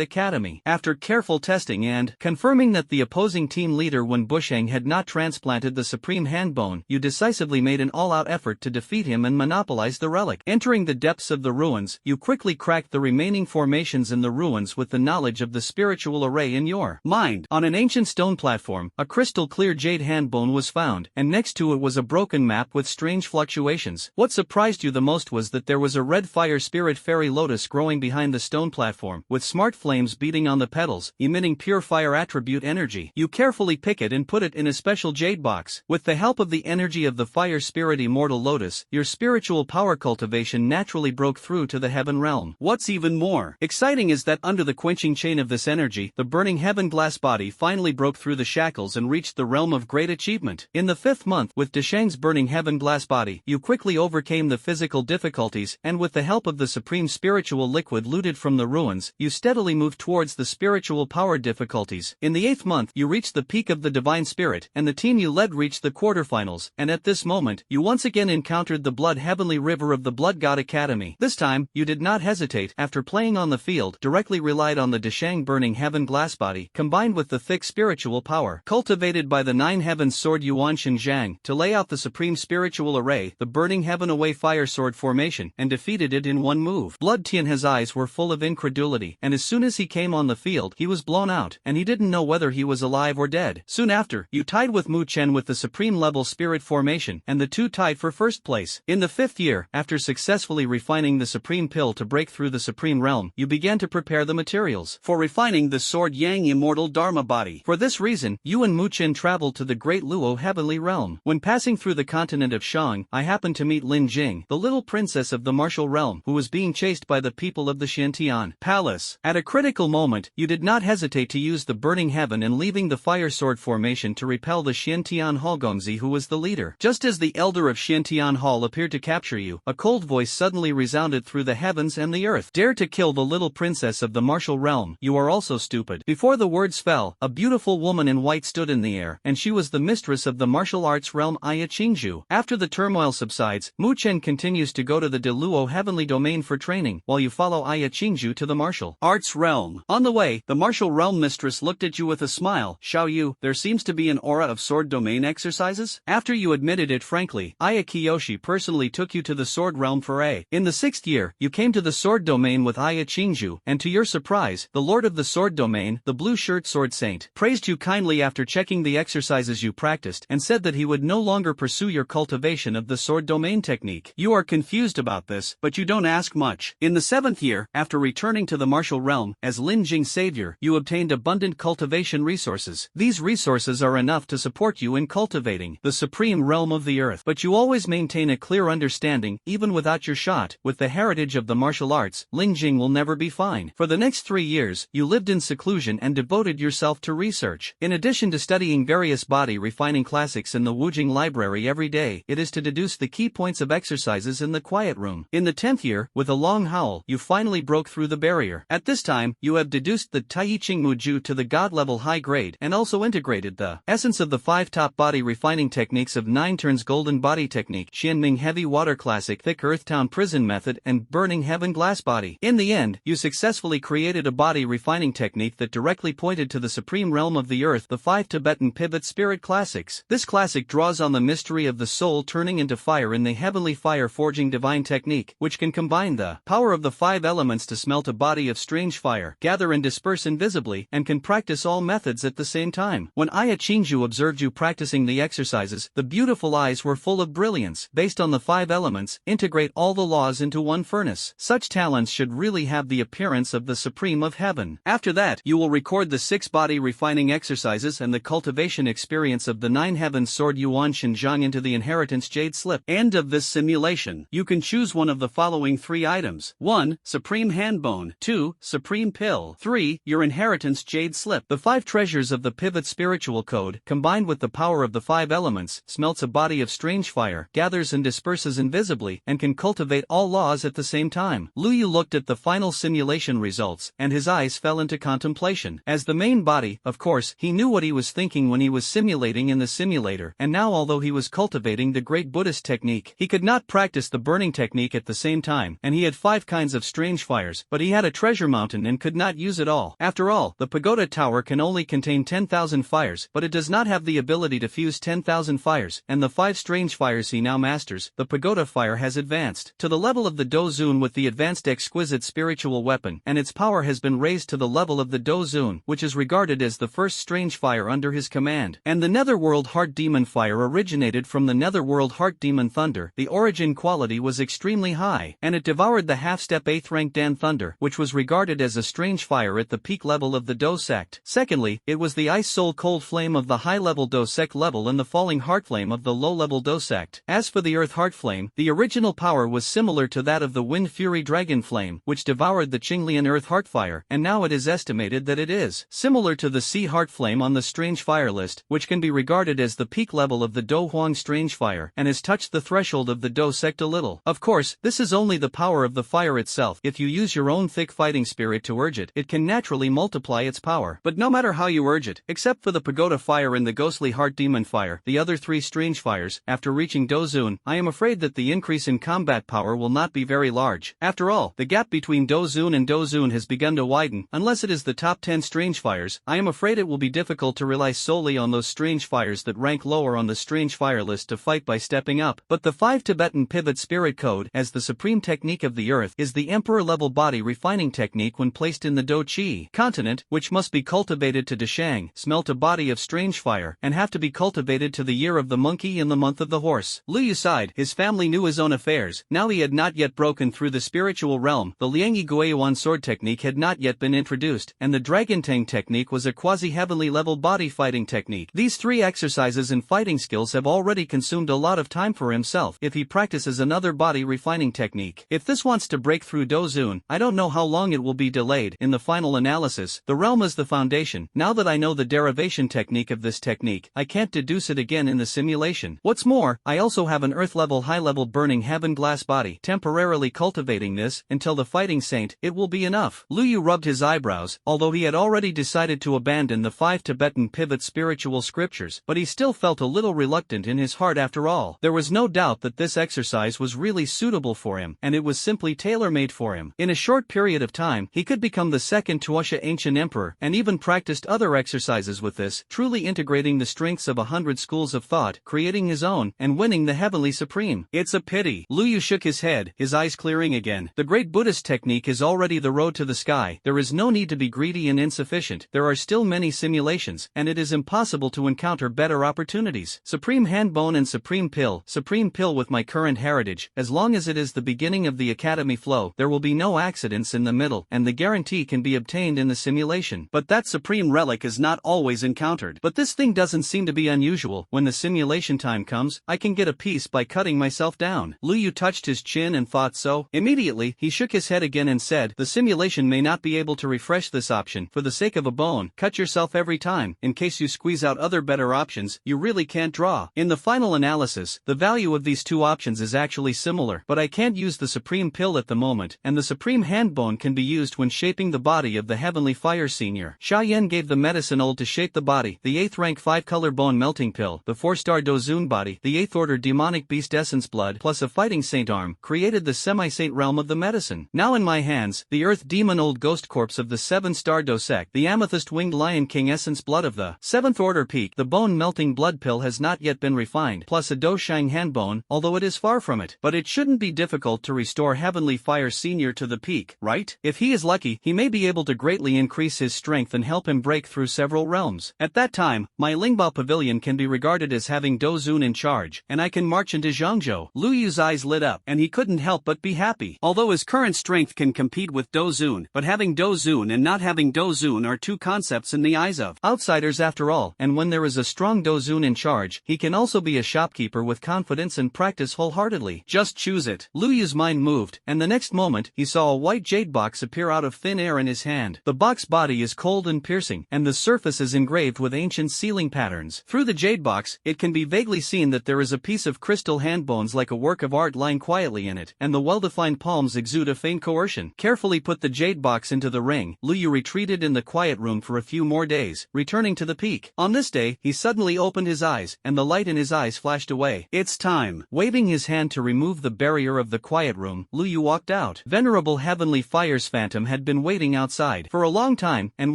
Academy. After careful testing and confirming that the opposing team leader Wen Busheng had not transplanted the Supreme Handbone, you decisively made an all-out effort to defeat him and monopolize the relic. Entering the depths of the ruins, you quickly cracked the remaining formations in the ruins with the knowledge of the spiritual array in your mind. On an ancient stone platform, a crystal-clear jade handbone was found, and next to it was a broken map with strange fluctuations. What surprised you the most was that there was a red fire spirit fairy lotus growing behind the stone platform, with smart flames beating on the petals, emitting pure fire attribute energy. You carefully pick it and put it in a special jade box. With the help of the energy of the fire spirit immortal lotus, your spiritual power cultivation naturally broke through to the heaven realm. What's even more exciting is that under the quenching chain of this energy, the burning heaven glass body finally broke through the shackles and reached the realm of great achievement. In the 5th month, with Deshang's burning heaven glass body, you quickly overcame the physical difficulties, and with the help of the supreme spiritual liquid looted from the ruins, you steadily moved towards the spiritual power difficulties. In the 8th month, you reached the peak of the divine spirit, and the team you led reached the quarterfinals, and at this moment, you once again encountered the blood heavenly river of the Blood God Academy. This time, you did not hesitate. After playing on the field, directly relied on the Deshang burning heaven glass body, combined with the thick spiritual power cultivated by the 9 heavens sword Yuan Shinjiang, to lay out the supreme spiritual array, the burning heaven away fire sword formation, and defeated it in one move. Blood Tianhe's eyes were full of incredulity, and as soon as he came on the field, he was blown out, and he didn't know whether he was alive or dead. Soon after, you tied with Mu Chen with the supreme level spirit formation, and the two tied for first place. In the 5th year, after successfully refining the supreme pill to break through the supreme realm, you began to prepare the materials for refining the sword Yang immortal Dharma body. For this reason, you and Mu Chen traveled to the great Luo heavenly realm. When passing through the continent of Shang, I happened to meet Lin Jing, the little princess of the martial realm, who was being chased by the people of the Xiantian palace. At a critical moment, you did not hesitate to use the burning heaven and leaving the fire sword formation to repel the Xiantian Hallgongzi, who was the leader. Just as the elder of Xiantian Hall appeared to capture you, a cold voice suddenly resounded through the heavens and the earth. Dare to kill the little princess of the martial realm, you are also stupid. Before the words fell, a beautiful woman in white stood in the air, and she was the mistress of the martial arts realm Aya Qingzhu. After the turmoil subsides, Mu Chen continues to go to the De Luo heavenly domain for training, while you follow Aya Qingzhu to the martial arts realm. On the way, the martial realm mistress looked at you with a smile. Xiao Yu, there seems to be an aura of sword domain exercises? After you admitted it frankly, Aya Kiyoshi personally took you to the sword realm for a. In the 6th year, you came to the sword domain with Aya Qingzhu, and to your surprise, the lord of the sword domain, the blue shirt sword saint, praised you kindly after checking the exercises you practiced, and said that he would no longer pursue your cultivation of the sword domain technique. You are confused about this, but you don't ask much. In the 7th year, after returning to the martial realm, as Lin Jing's savior, you obtained abundant cultivation resources. These resources are enough to support you in cultivating the supreme realm of the earth, but you always maintain a clear understanding, even without your shot, with the heritage of the martial arts, Lin Jing will never be fine. For the next 3 years, you lived in seclusion and devoted yourself to research. In addition to studying various body refining classics in the Wujing library every day, it is to deduce the key points of exercises in the quiet room. In the 10th year, with a long howl, you finally broke through the barrier. At this time, you have deduced the Tai Ching Muju to the god level high grade and also integrated the essence of the 5 top body refining techniques of 9 turns golden body technique, Xianming heavy water classic, thick earth town prison method, and burning heaven glass body. In the end, you successfully created a body refining technique that directly pointed to the supreme realm of the earth, the 5 Tibetan pivot spirit classics. This classic draws on the mystery of the soul turning into fire in the heavenly fire forging divine technique, which can combine the power of the 5 elements to smelt a body of strange fire, gather and disperse invisibly, and can practice all methods at the same time. When Aya Qingzhu observed you practicing the exercises, the beautiful eyes were full of brilliance. Based on the 5 elements, integrate all the laws into one furnace. Such talents should really have the appearance of the supreme of heaven. After that, you will record the 6 body refining exercises and the cultivation experience of the 9 heavens sword Yuan Shinjiang into the inheritance jade slip. End of this simulation. You can choose one of the following 3 items. 1. Supreme handbone. 2. Supreme pill. 3. Your inheritance jade slip. The 5 treasures of the pivot spiritual code, combined with the power of the 5 elements, smelts a body of strange fire, gathers and disperses invisibly, and can cultivate all laws at the same time. Lu Yu looked at the final simulation results, and his eyes fell into contemplation. As the main body, of course, he knew what he was thinking when he was simulating in the simulator, and now although he was cultivating the great Buddhist technique, he could not practice the burning technique at the same time, and he had 5 kinds of strange fires, but he had a treasure mountain and could not use it all. After all, the pagoda tower can only contain 10,000 fires, but it does not have the ability to fuse 10,000 fires, and the 5 strange fires he now masters, the pagoda fire has advanced to the level of the Dozun with the advanced exquisite spiritual weapon, and its power has been raised to the level of the Dozun, which is regarded as the first strange fire under his command. And the Netherworld Heart Demon fire originated from the Netherworld Heart Demon Thunder. The origin quality was extremely high, and it devoured the half-step 8th rank Dan Thunder, which was regarded regarded as a strange fire at the peak level of the Do sect. Secondly, it was the ice soul cold flame of the high-level Do sect level and the falling heart flame of the low-level Do sect. As for the earth heart flame, the original power was similar to that of the wind fury dragon flame, which devoured the Qinglian earth heart fire, and now it is estimated that it is similar to the sea heart flame on the strange fire list, which can be regarded as the peak level of the Do Huang strange fire, and has touched the threshold of the Do sect a little. Of course, this is only the power of the fire itself. If you use your own thick fighting spirit to urge it, it can naturally multiply its power. But no matter how you urge it, except for the pagoda fire and the ghostly heart demon fire, the other three strange fires, after reaching Dozun, I am afraid that the increase in combat power will not be very large. After all, the gap between Dozun and Dozun has begun to widen. Unless it is the top 10 strange fires, I am afraid it will be difficult to rely solely on those strange fires that rank lower on the strange fire list to fight by stepping up. But the 5 Tibetan pivot spirit code, as the supreme technique of the earth, is the emperor-level body refining technique when placed in the Do Qi continent, which must be cultivated to Deshang, smelt a body of strange fire, and have to be cultivated to the year of the monkey in the month of the horse. Lu Yu sighed. His family knew his own affairs. Now he had not yet broken through the spiritual realm. The Liangyi Guiyuan sword technique had not yet been introduced, and the Dragon Tang technique was a quasi-heavenly level body fighting technique. These three exercises and fighting skills have already consumed a lot of time for himself if he practices another body refining technique. If this wants to break through Dozun, I don't know how long it will be delayed. In the final analysis, the realm is the foundation. Now that I know the derivation technique of this technique, I can't deduce it again in the simulation. What's more, I also have an earth-level high-level burning heaven glass body. Temporarily cultivating this, until the fighting saint, it will be enough. Lu Yu rubbed his eyebrows, although he had already decided to abandon the 5 Tibetan pivot spiritual scriptures, but he still felt a little reluctant in his heart after all. There was no doubt that this exercise was really suitable for him, and it was simply tailor-made for him. In a short period of time, he could become the second Tuosha ancient emperor, and even practiced other exercises with this, truly integrating the strengths of 100 schools of thought, creating his own, and winning the heavenly supreme. It's a pity. Lu Yu shook his head, his eyes clearing again. The great Buddhist technique is already the road to the sky. There is no need to be greedy and insufficient. There are still many simulations, and it is impossible to encounter better opportunities. Supreme Handbone and Supreme Pill with my current heritage. As long as it is the beginning of the academy flow, there will be no accidents in the middle, and the guarantee can be obtained in the simulation. But that supreme relic is not always encountered. But this thing doesn't seem to be unusual. When the simulation time comes, I can get a piece by cutting myself down. Lu Yu touched his chin and thought so. Immediately, he shook his head again and said, the simulation may not be able to refresh this option. For the sake of a bone, cut yourself every time. In case you squeeze out other better options, you really can't draw. In the final analysis, the value of these two options is actually similar, but I can't use the Supreme Pill at the moment, and the Supreme Handbone can be used when shaping the body of the Heavenly Fire Senior. Xia Yan gave the medicine old to shape the body, the 8th rank 5-color bone melting pill, the 4-star Dozun body, the 8th order demonic beast essence blood, plus a fighting saint arm, created the semi-saint realm of the medicine. Now in my hands, the earth demon old ghost corpse of the 7-star Do sect, the amethyst winged lion king essence blood of the 7th order peak, the bone melting blood pill has not yet been refined, plus a Do Shang handbone, although it is far from it. But it shouldn't be difficult to restore Heavenly Fire Senior to the peak, right? If he is lucky, he may be able to greatly increase his strength and help him break through several realms. At that time, my Lingbao Pavilion can be regarded as having Dozun in charge, and I can march into Zhangzhou. Lu Yu's eyes lit up, and he couldn't help but be happy. Although his current strength can compete with Dozun, but having Dozun and not having Dozun are two concepts in the eyes of outsiders after all, and when there is a strong Dozun in charge, he can also be a shopkeeper with confidence and practice wholeheartedly. Just choose it. Lu Yu's mind moved, and the next moment, he saw a white jade box appear out of thin air in his hand. The box body is cold and piercing, and the surface is engraved with ancient sealing patterns. Through the jade box, it can be vaguely seen that there is a piece of crystal handbones like a work of art lying quietly in it, and the well-defined palms exude a faint coercion. Carefully put the jade box into the ring, Lu Yu retreated in the quiet room for a few more days, returning to the peak. On this day, he suddenly opened his eyes, and the light in his eyes flashed away. It's time. Waving his hand to remove the barrier of the quiet room, Lu Yu walked out. Venerable Heavenly Fire's phantom had been waiting outside for a long time, and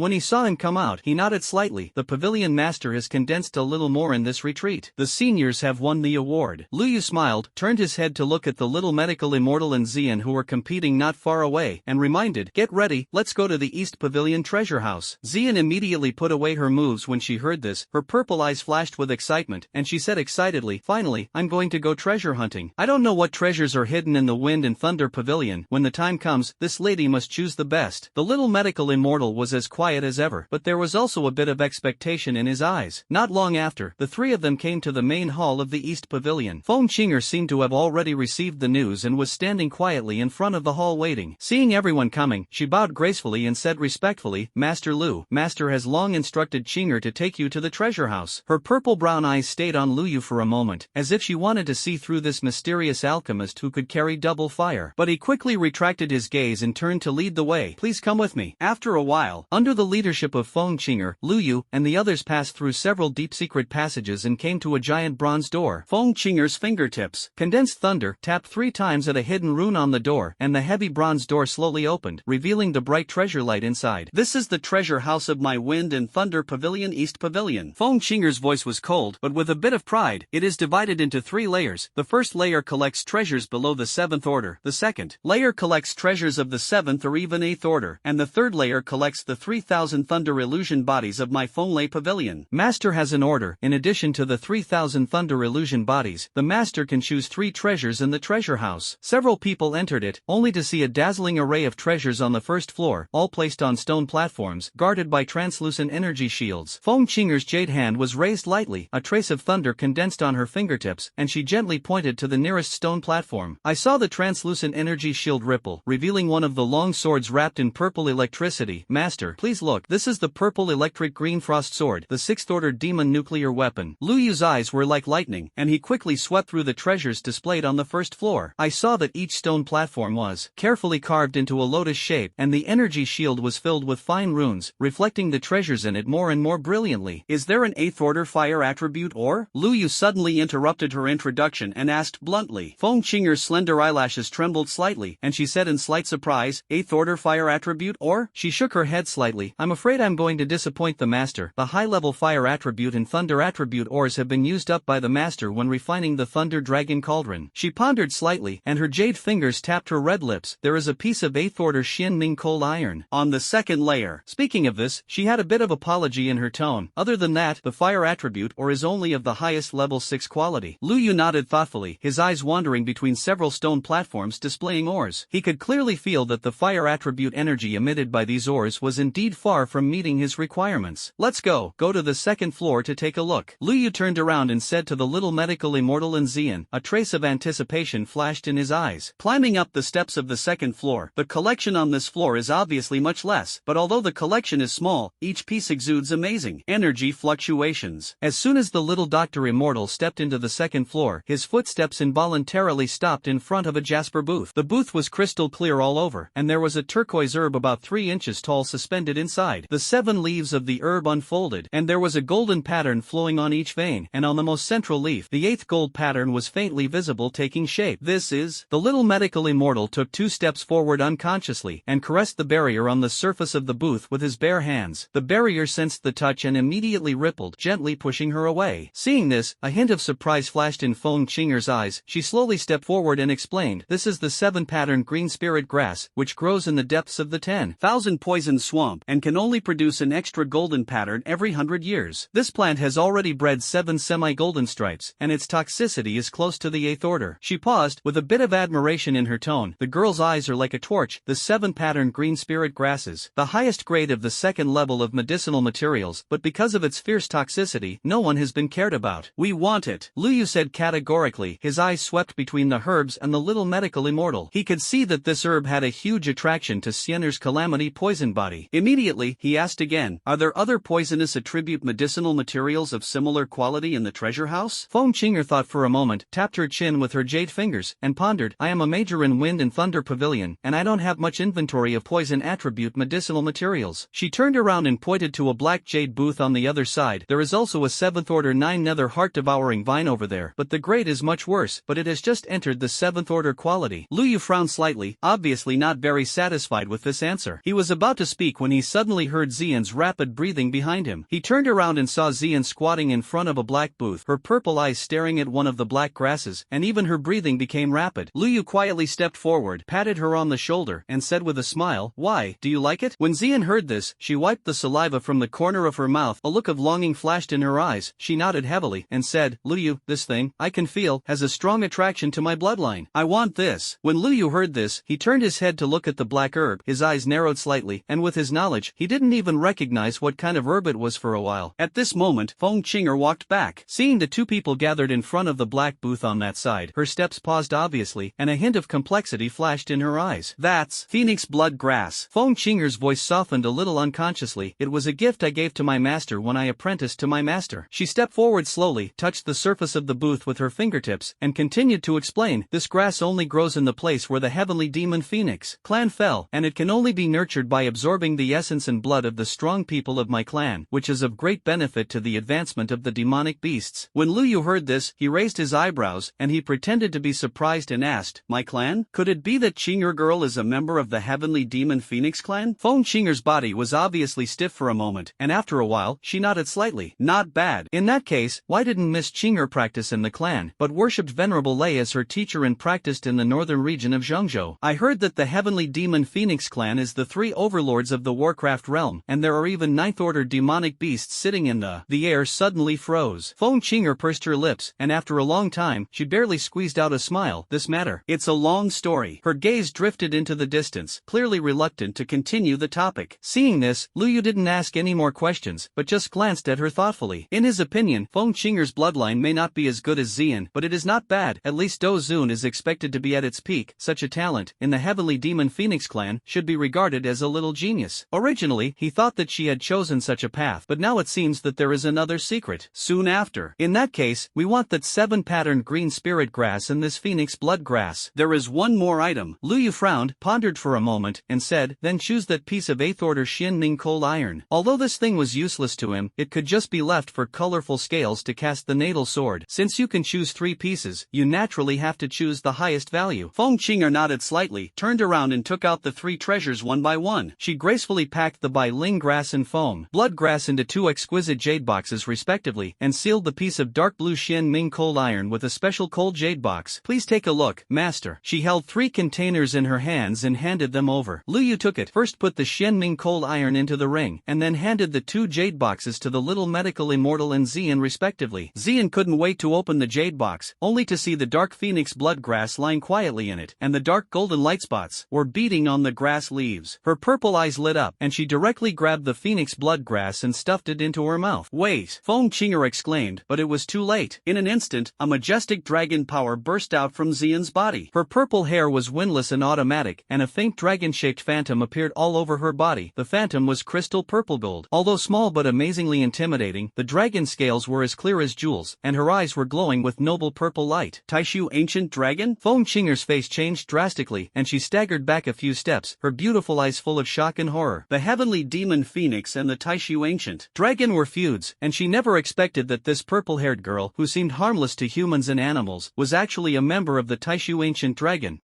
when he saw him come out, he nodded slightly. The pavilion master has condensed a little more in this retreat. The seniors have won the award. Lu Yu smiled, turned his head to look at the little medical immortal and Xian who were competing not far away, and reminded, get ready, let's go to the East Pavilion treasure house. Xian immediately put away her moves when she heard this. Her purple eyes flashed with excitement, and she said excitedly, finally, I'm going to go treasure hunting. I don't know what treasures are hidden in the Wind and Thunder Pavilion. When the time comes, this lady must choose choose the best. The little medical immortal was as quiet as ever, but there was also a bit of expectation in his eyes. Not long after, the three of them came to the main hall of the East Pavilion. Feng Qinger seemed to have already received the news and was standing quietly in front of the hall waiting. Seeing everyone coming, she bowed gracefully and said respectfully, "Master Lu, Master has long instructed Qinger to take you to the treasure house." Her purple-brown eyes stayed on Lu Yu for a moment, as if she wanted to see through this mysterious alchemist who could carry double fire. But he quickly retracted his gaze and turned to lead the way. "Please come with me." After a while, under the leadership of Feng Qinger, Lu Yu and the others passed through several deep secret passages and came to a giant bronze door. Feng Qinger's fingertips, condensed thunder, tapped 3 times at a hidden rune on the door, and the heavy bronze door slowly opened, revealing the bright treasure light inside. "This is the treasure house of my Wind and Thunder Pavilion, East Pavilion." Feng Qinger's voice was cold, but with a bit of pride. "It is divided into 3 layers. The first layer collects treasures below the 7th order, the second layer collects treasures of the 7th or even 8th order, and the third layer collects the 3,000 thunder illusion bodies of my Fenglei Pavilion. Master has an order. In addition to the 3,000 thunder illusion bodies, the master can choose 3 treasures in the treasure house." Several people entered it, only to see a dazzling array of treasures on the first floor, all placed on stone platforms, guarded by translucent energy shields. Feng Qinger's jade hand was raised lightly, a trace of thunder condensed on her fingertips, and she gently pointed to the nearest stone platform. I saw the translucent energy shield ripple, revealing one of the long swords wrapped in purple electricity. "Master, please look. This is the purple electric green frost sword, the 6th order demon nuclear weapon." Lu Yu's eyes were like lightning, and he quickly swept through the treasures displayed on the first floor. I saw that each stone platform was carefully carved into a lotus shape, and the energy shield was filled with fine runes, reflecting the treasures in it more and more brilliantly. "Is there an 8th order fire attribute or?" Lu Yu suddenly interrupted her introduction and asked bluntly. Feng Qinger's slender eyelashes trembled slightly, and she said in slight surprise, "8th order fire attribute or?" She shook her head slightly. "I'm afraid I'm going to disappoint the master. The high-level fire attribute and thunder attribute ores have been used up by the master when refining the Thunder Dragon Cauldron." She pondered slightly, and her jade fingers tapped her red lips. "There is a piece of 8th order Xin Ning coal iron on the second layer." Speaking of this, she had a bit of apology in her tone. "Other than that, the fire attribute or is only of the highest level 6 quality." Lu Yu nodded thoughtfully, his eyes wandering between several stone platforms displaying ores. He could clearly feel that the fire attribute energy emitted by these ores was indeed far from meeting his requirements. "Let's go to the 2nd floor to take a look." Lu Yu turned around and said to the little medical immortal and Xian. A trace of anticipation flashed in his eyes. Climbing up the steps of the 2nd floor, the collection on this floor is obviously much less, but although the collection is small, each piece exudes amazing energy fluctuations. As soon as the little Dr. Immortal stepped into the 2nd floor, his footsteps involuntarily stopped in front of a jasper booth. The booth was crystal clear all over, and there was a turquoise herb about 3 inches tall suspended inside. The 7 leaves of the herb unfolded, and there was a golden pattern flowing on each vein, and on the most central leaf, the 8th gold pattern was faintly visible taking shape. "This is..." The little medical immortal took 2 steps forward unconsciously, and caressed the barrier on the surface of the booth with his bare hands. The barrier sensed the touch and immediately rippled, gently pushing her away. Seeing this, a hint of surprise flashed in Feng Qinger's eyes. She slowly stepped forward and explained, "This is the 7-pattern green spirit grass, which grows in the depths of the 10,000 poison swamp, and can only produce an extra golden pattern every 100 years. This plant has already bred 7 semi-golden stripes, and its toxicity is close to the 8th order." She paused, with a bit of admiration in her tone. "The girl's eyes are like a torch. The 7-pattern green spirit grasses, the highest grade of the 2nd level of medicinal materials, but because of its fierce toxicity, no one has been cared about. We want it," Lu Yu said categorically. His eyes swept between the herbs and the little medical immortal. He could see that this herb had a huge attraction to Xiener's calamity poison body. Immediately, he asked again, "Are there other poisonous attribute medicinal materials of similar quality in the treasure house?" Feng Qinger thought for a moment, tapped her chin with her jade fingers, and pondered, "I am a major in Wind and Thunder Pavilion, and I don't have much inventory of poison attribute medicinal materials." She turned around and pointed to a black jade booth on the other side. "There is also a 7th order 9 nether heart-devouring vine over there, but the grade is much worse, but it has just entered the 7th order quality." Lu Yu frowned slightly, obviously not very satisfied with this answer. He was about to speak when he suddenly heard Xian's rapid breathing behind him. He turned around and saw Xian squatting in front of a black booth, her purple eyes staring at one of the black grasses, and even her breathing became rapid. Lu Yu quietly stepped forward, patted her on the shoulder, and said with a smile, "Why, do you like it?" When Xian heard this, she wiped the saliva from the corner of her mouth. A look of longing flashed in her eyes. She nodded heavily, and said, "Lu Yu, this thing, I can feel, has a strong attraction to my bloodline. I want this." When Lu Yu heard this, he turned his head to look at the black herb. His eyes narrowed slightly, and with his knowledge, he didn't even recognize what kind of herb it was for a while. At this moment, Feng Qinger walked back. Seeing the two people gathered in front of the black booth on that side, her steps paused obviously, and a hint of complexity flashed in her eyes. That's Phoenix blood grass. Feng Qinger's voice softened a little unconsciously. It was a gift I gave to my master when I apprenticed to my master. She stepped forward slowly, touched the surface of the booth with her fingertips, and continued to explain, this grass only grows in the place where the heavenly demon Phoenix clan fell, and it can only be nurtured by absorbing the essence and blood of the strong people of my clan, which is of great benefit to the advancement of the demonic beasts. When Lu Yu heard this, he raised his eyebrows, and he pretended to be surprised and asked, my clan? Could it be that Qinger girl is a member of the heavenly demon Phoenix clan? Feng Qinger's body was obviously stiff for a moment, and after a while, she nodded slightly. Not bad. In that case, why didn't Miss Qinger practice in the clan, but worshipped Venerable Lei as her teacher and practiced in the northern region of Zhengzhou? I heard that the heavenly demon Phoenix clan is the three overlords of the Warcraft realm, and there are even ninth-order demonic beasts sitting in the air suddenly froze. Feng Qinger pursed her lips, and after a long time, she barely squeezed out a smile. This matter. It's a long story. Her gaze drifted into the distance, clearly reluctant to continue the topic. Seeing this, Lu Yu didn't ask any more questions, but just glanced at her thoughtfully. In his opinion, Feng Qinger's bloodline may not be as good as Xian, but it is not bad. At least Do Zun is expected to be at its peak. Such a talent, in the heavenly demon Phoenix clan, should be regarded as a little genius. Originally, he thought that she had chosen such a path, but now it seems that there is another secret. Soon after. In that case, we want that 7-patterned green spirit grass and this Phoenix blood grass. There is one more item. Lu Yu frowned, pondered for a moment, and said, then choose that piece of 8th order Xin Ning coal iron. Although this thing was useless to him, it could just be left for colorful scales to cast the natal sword. Since you can choose 3 pieces, you naturally have to choose the highest value. Feng Qinger nodded slightly, turned around and took out the 3 treasures one by one. She gracefully packed the Bai Ling grass and foam blood grass into 2 exquisite jade boxes respectively, and sealed the piece of dark blue Xian Ming coal iron with a special cold jade box. Please take a look, master. She held 3 containers in her hands and handed them over. Lu Yu took it, first put the Xian Ming coal iron into the ring, and then handed the 2 jade boxes to the little medical immortal and Xian respectively. Xian couldn't wait to open the jade box, only to see the dark Phoenix blood grass lying quietly in it, and the dark golden light spots were beating on the grass leaves. Her purple eyes lit up, and she directly grabbed the Phoenix blood grass and stuffed it into her mouth. Wait! Feng Qinger exclaimed, but it was too late. In an instant, a majestic dragon power burst out from Xian's body. Her purple hair was windless and automatic, and a faint dragon-shaped phantom appeared all over her body. The phantom was crystal purple gold. Although small but amazingly intimidating, the dragon scales were as clear as jewels, and her eyes were glowing with noble purple light. Taishu ancient dragon? Feng Qinger's face changed drastically, and she staggered back a few steps, her beautiful eyes full of shock and horror. The heavenly demon Phoenix and the Taishu ancient dragon were feuds, and she never expected that this purple-haired girl, who seemed harmless to humans and animals, was actually a member of the Taishu ancient dragon.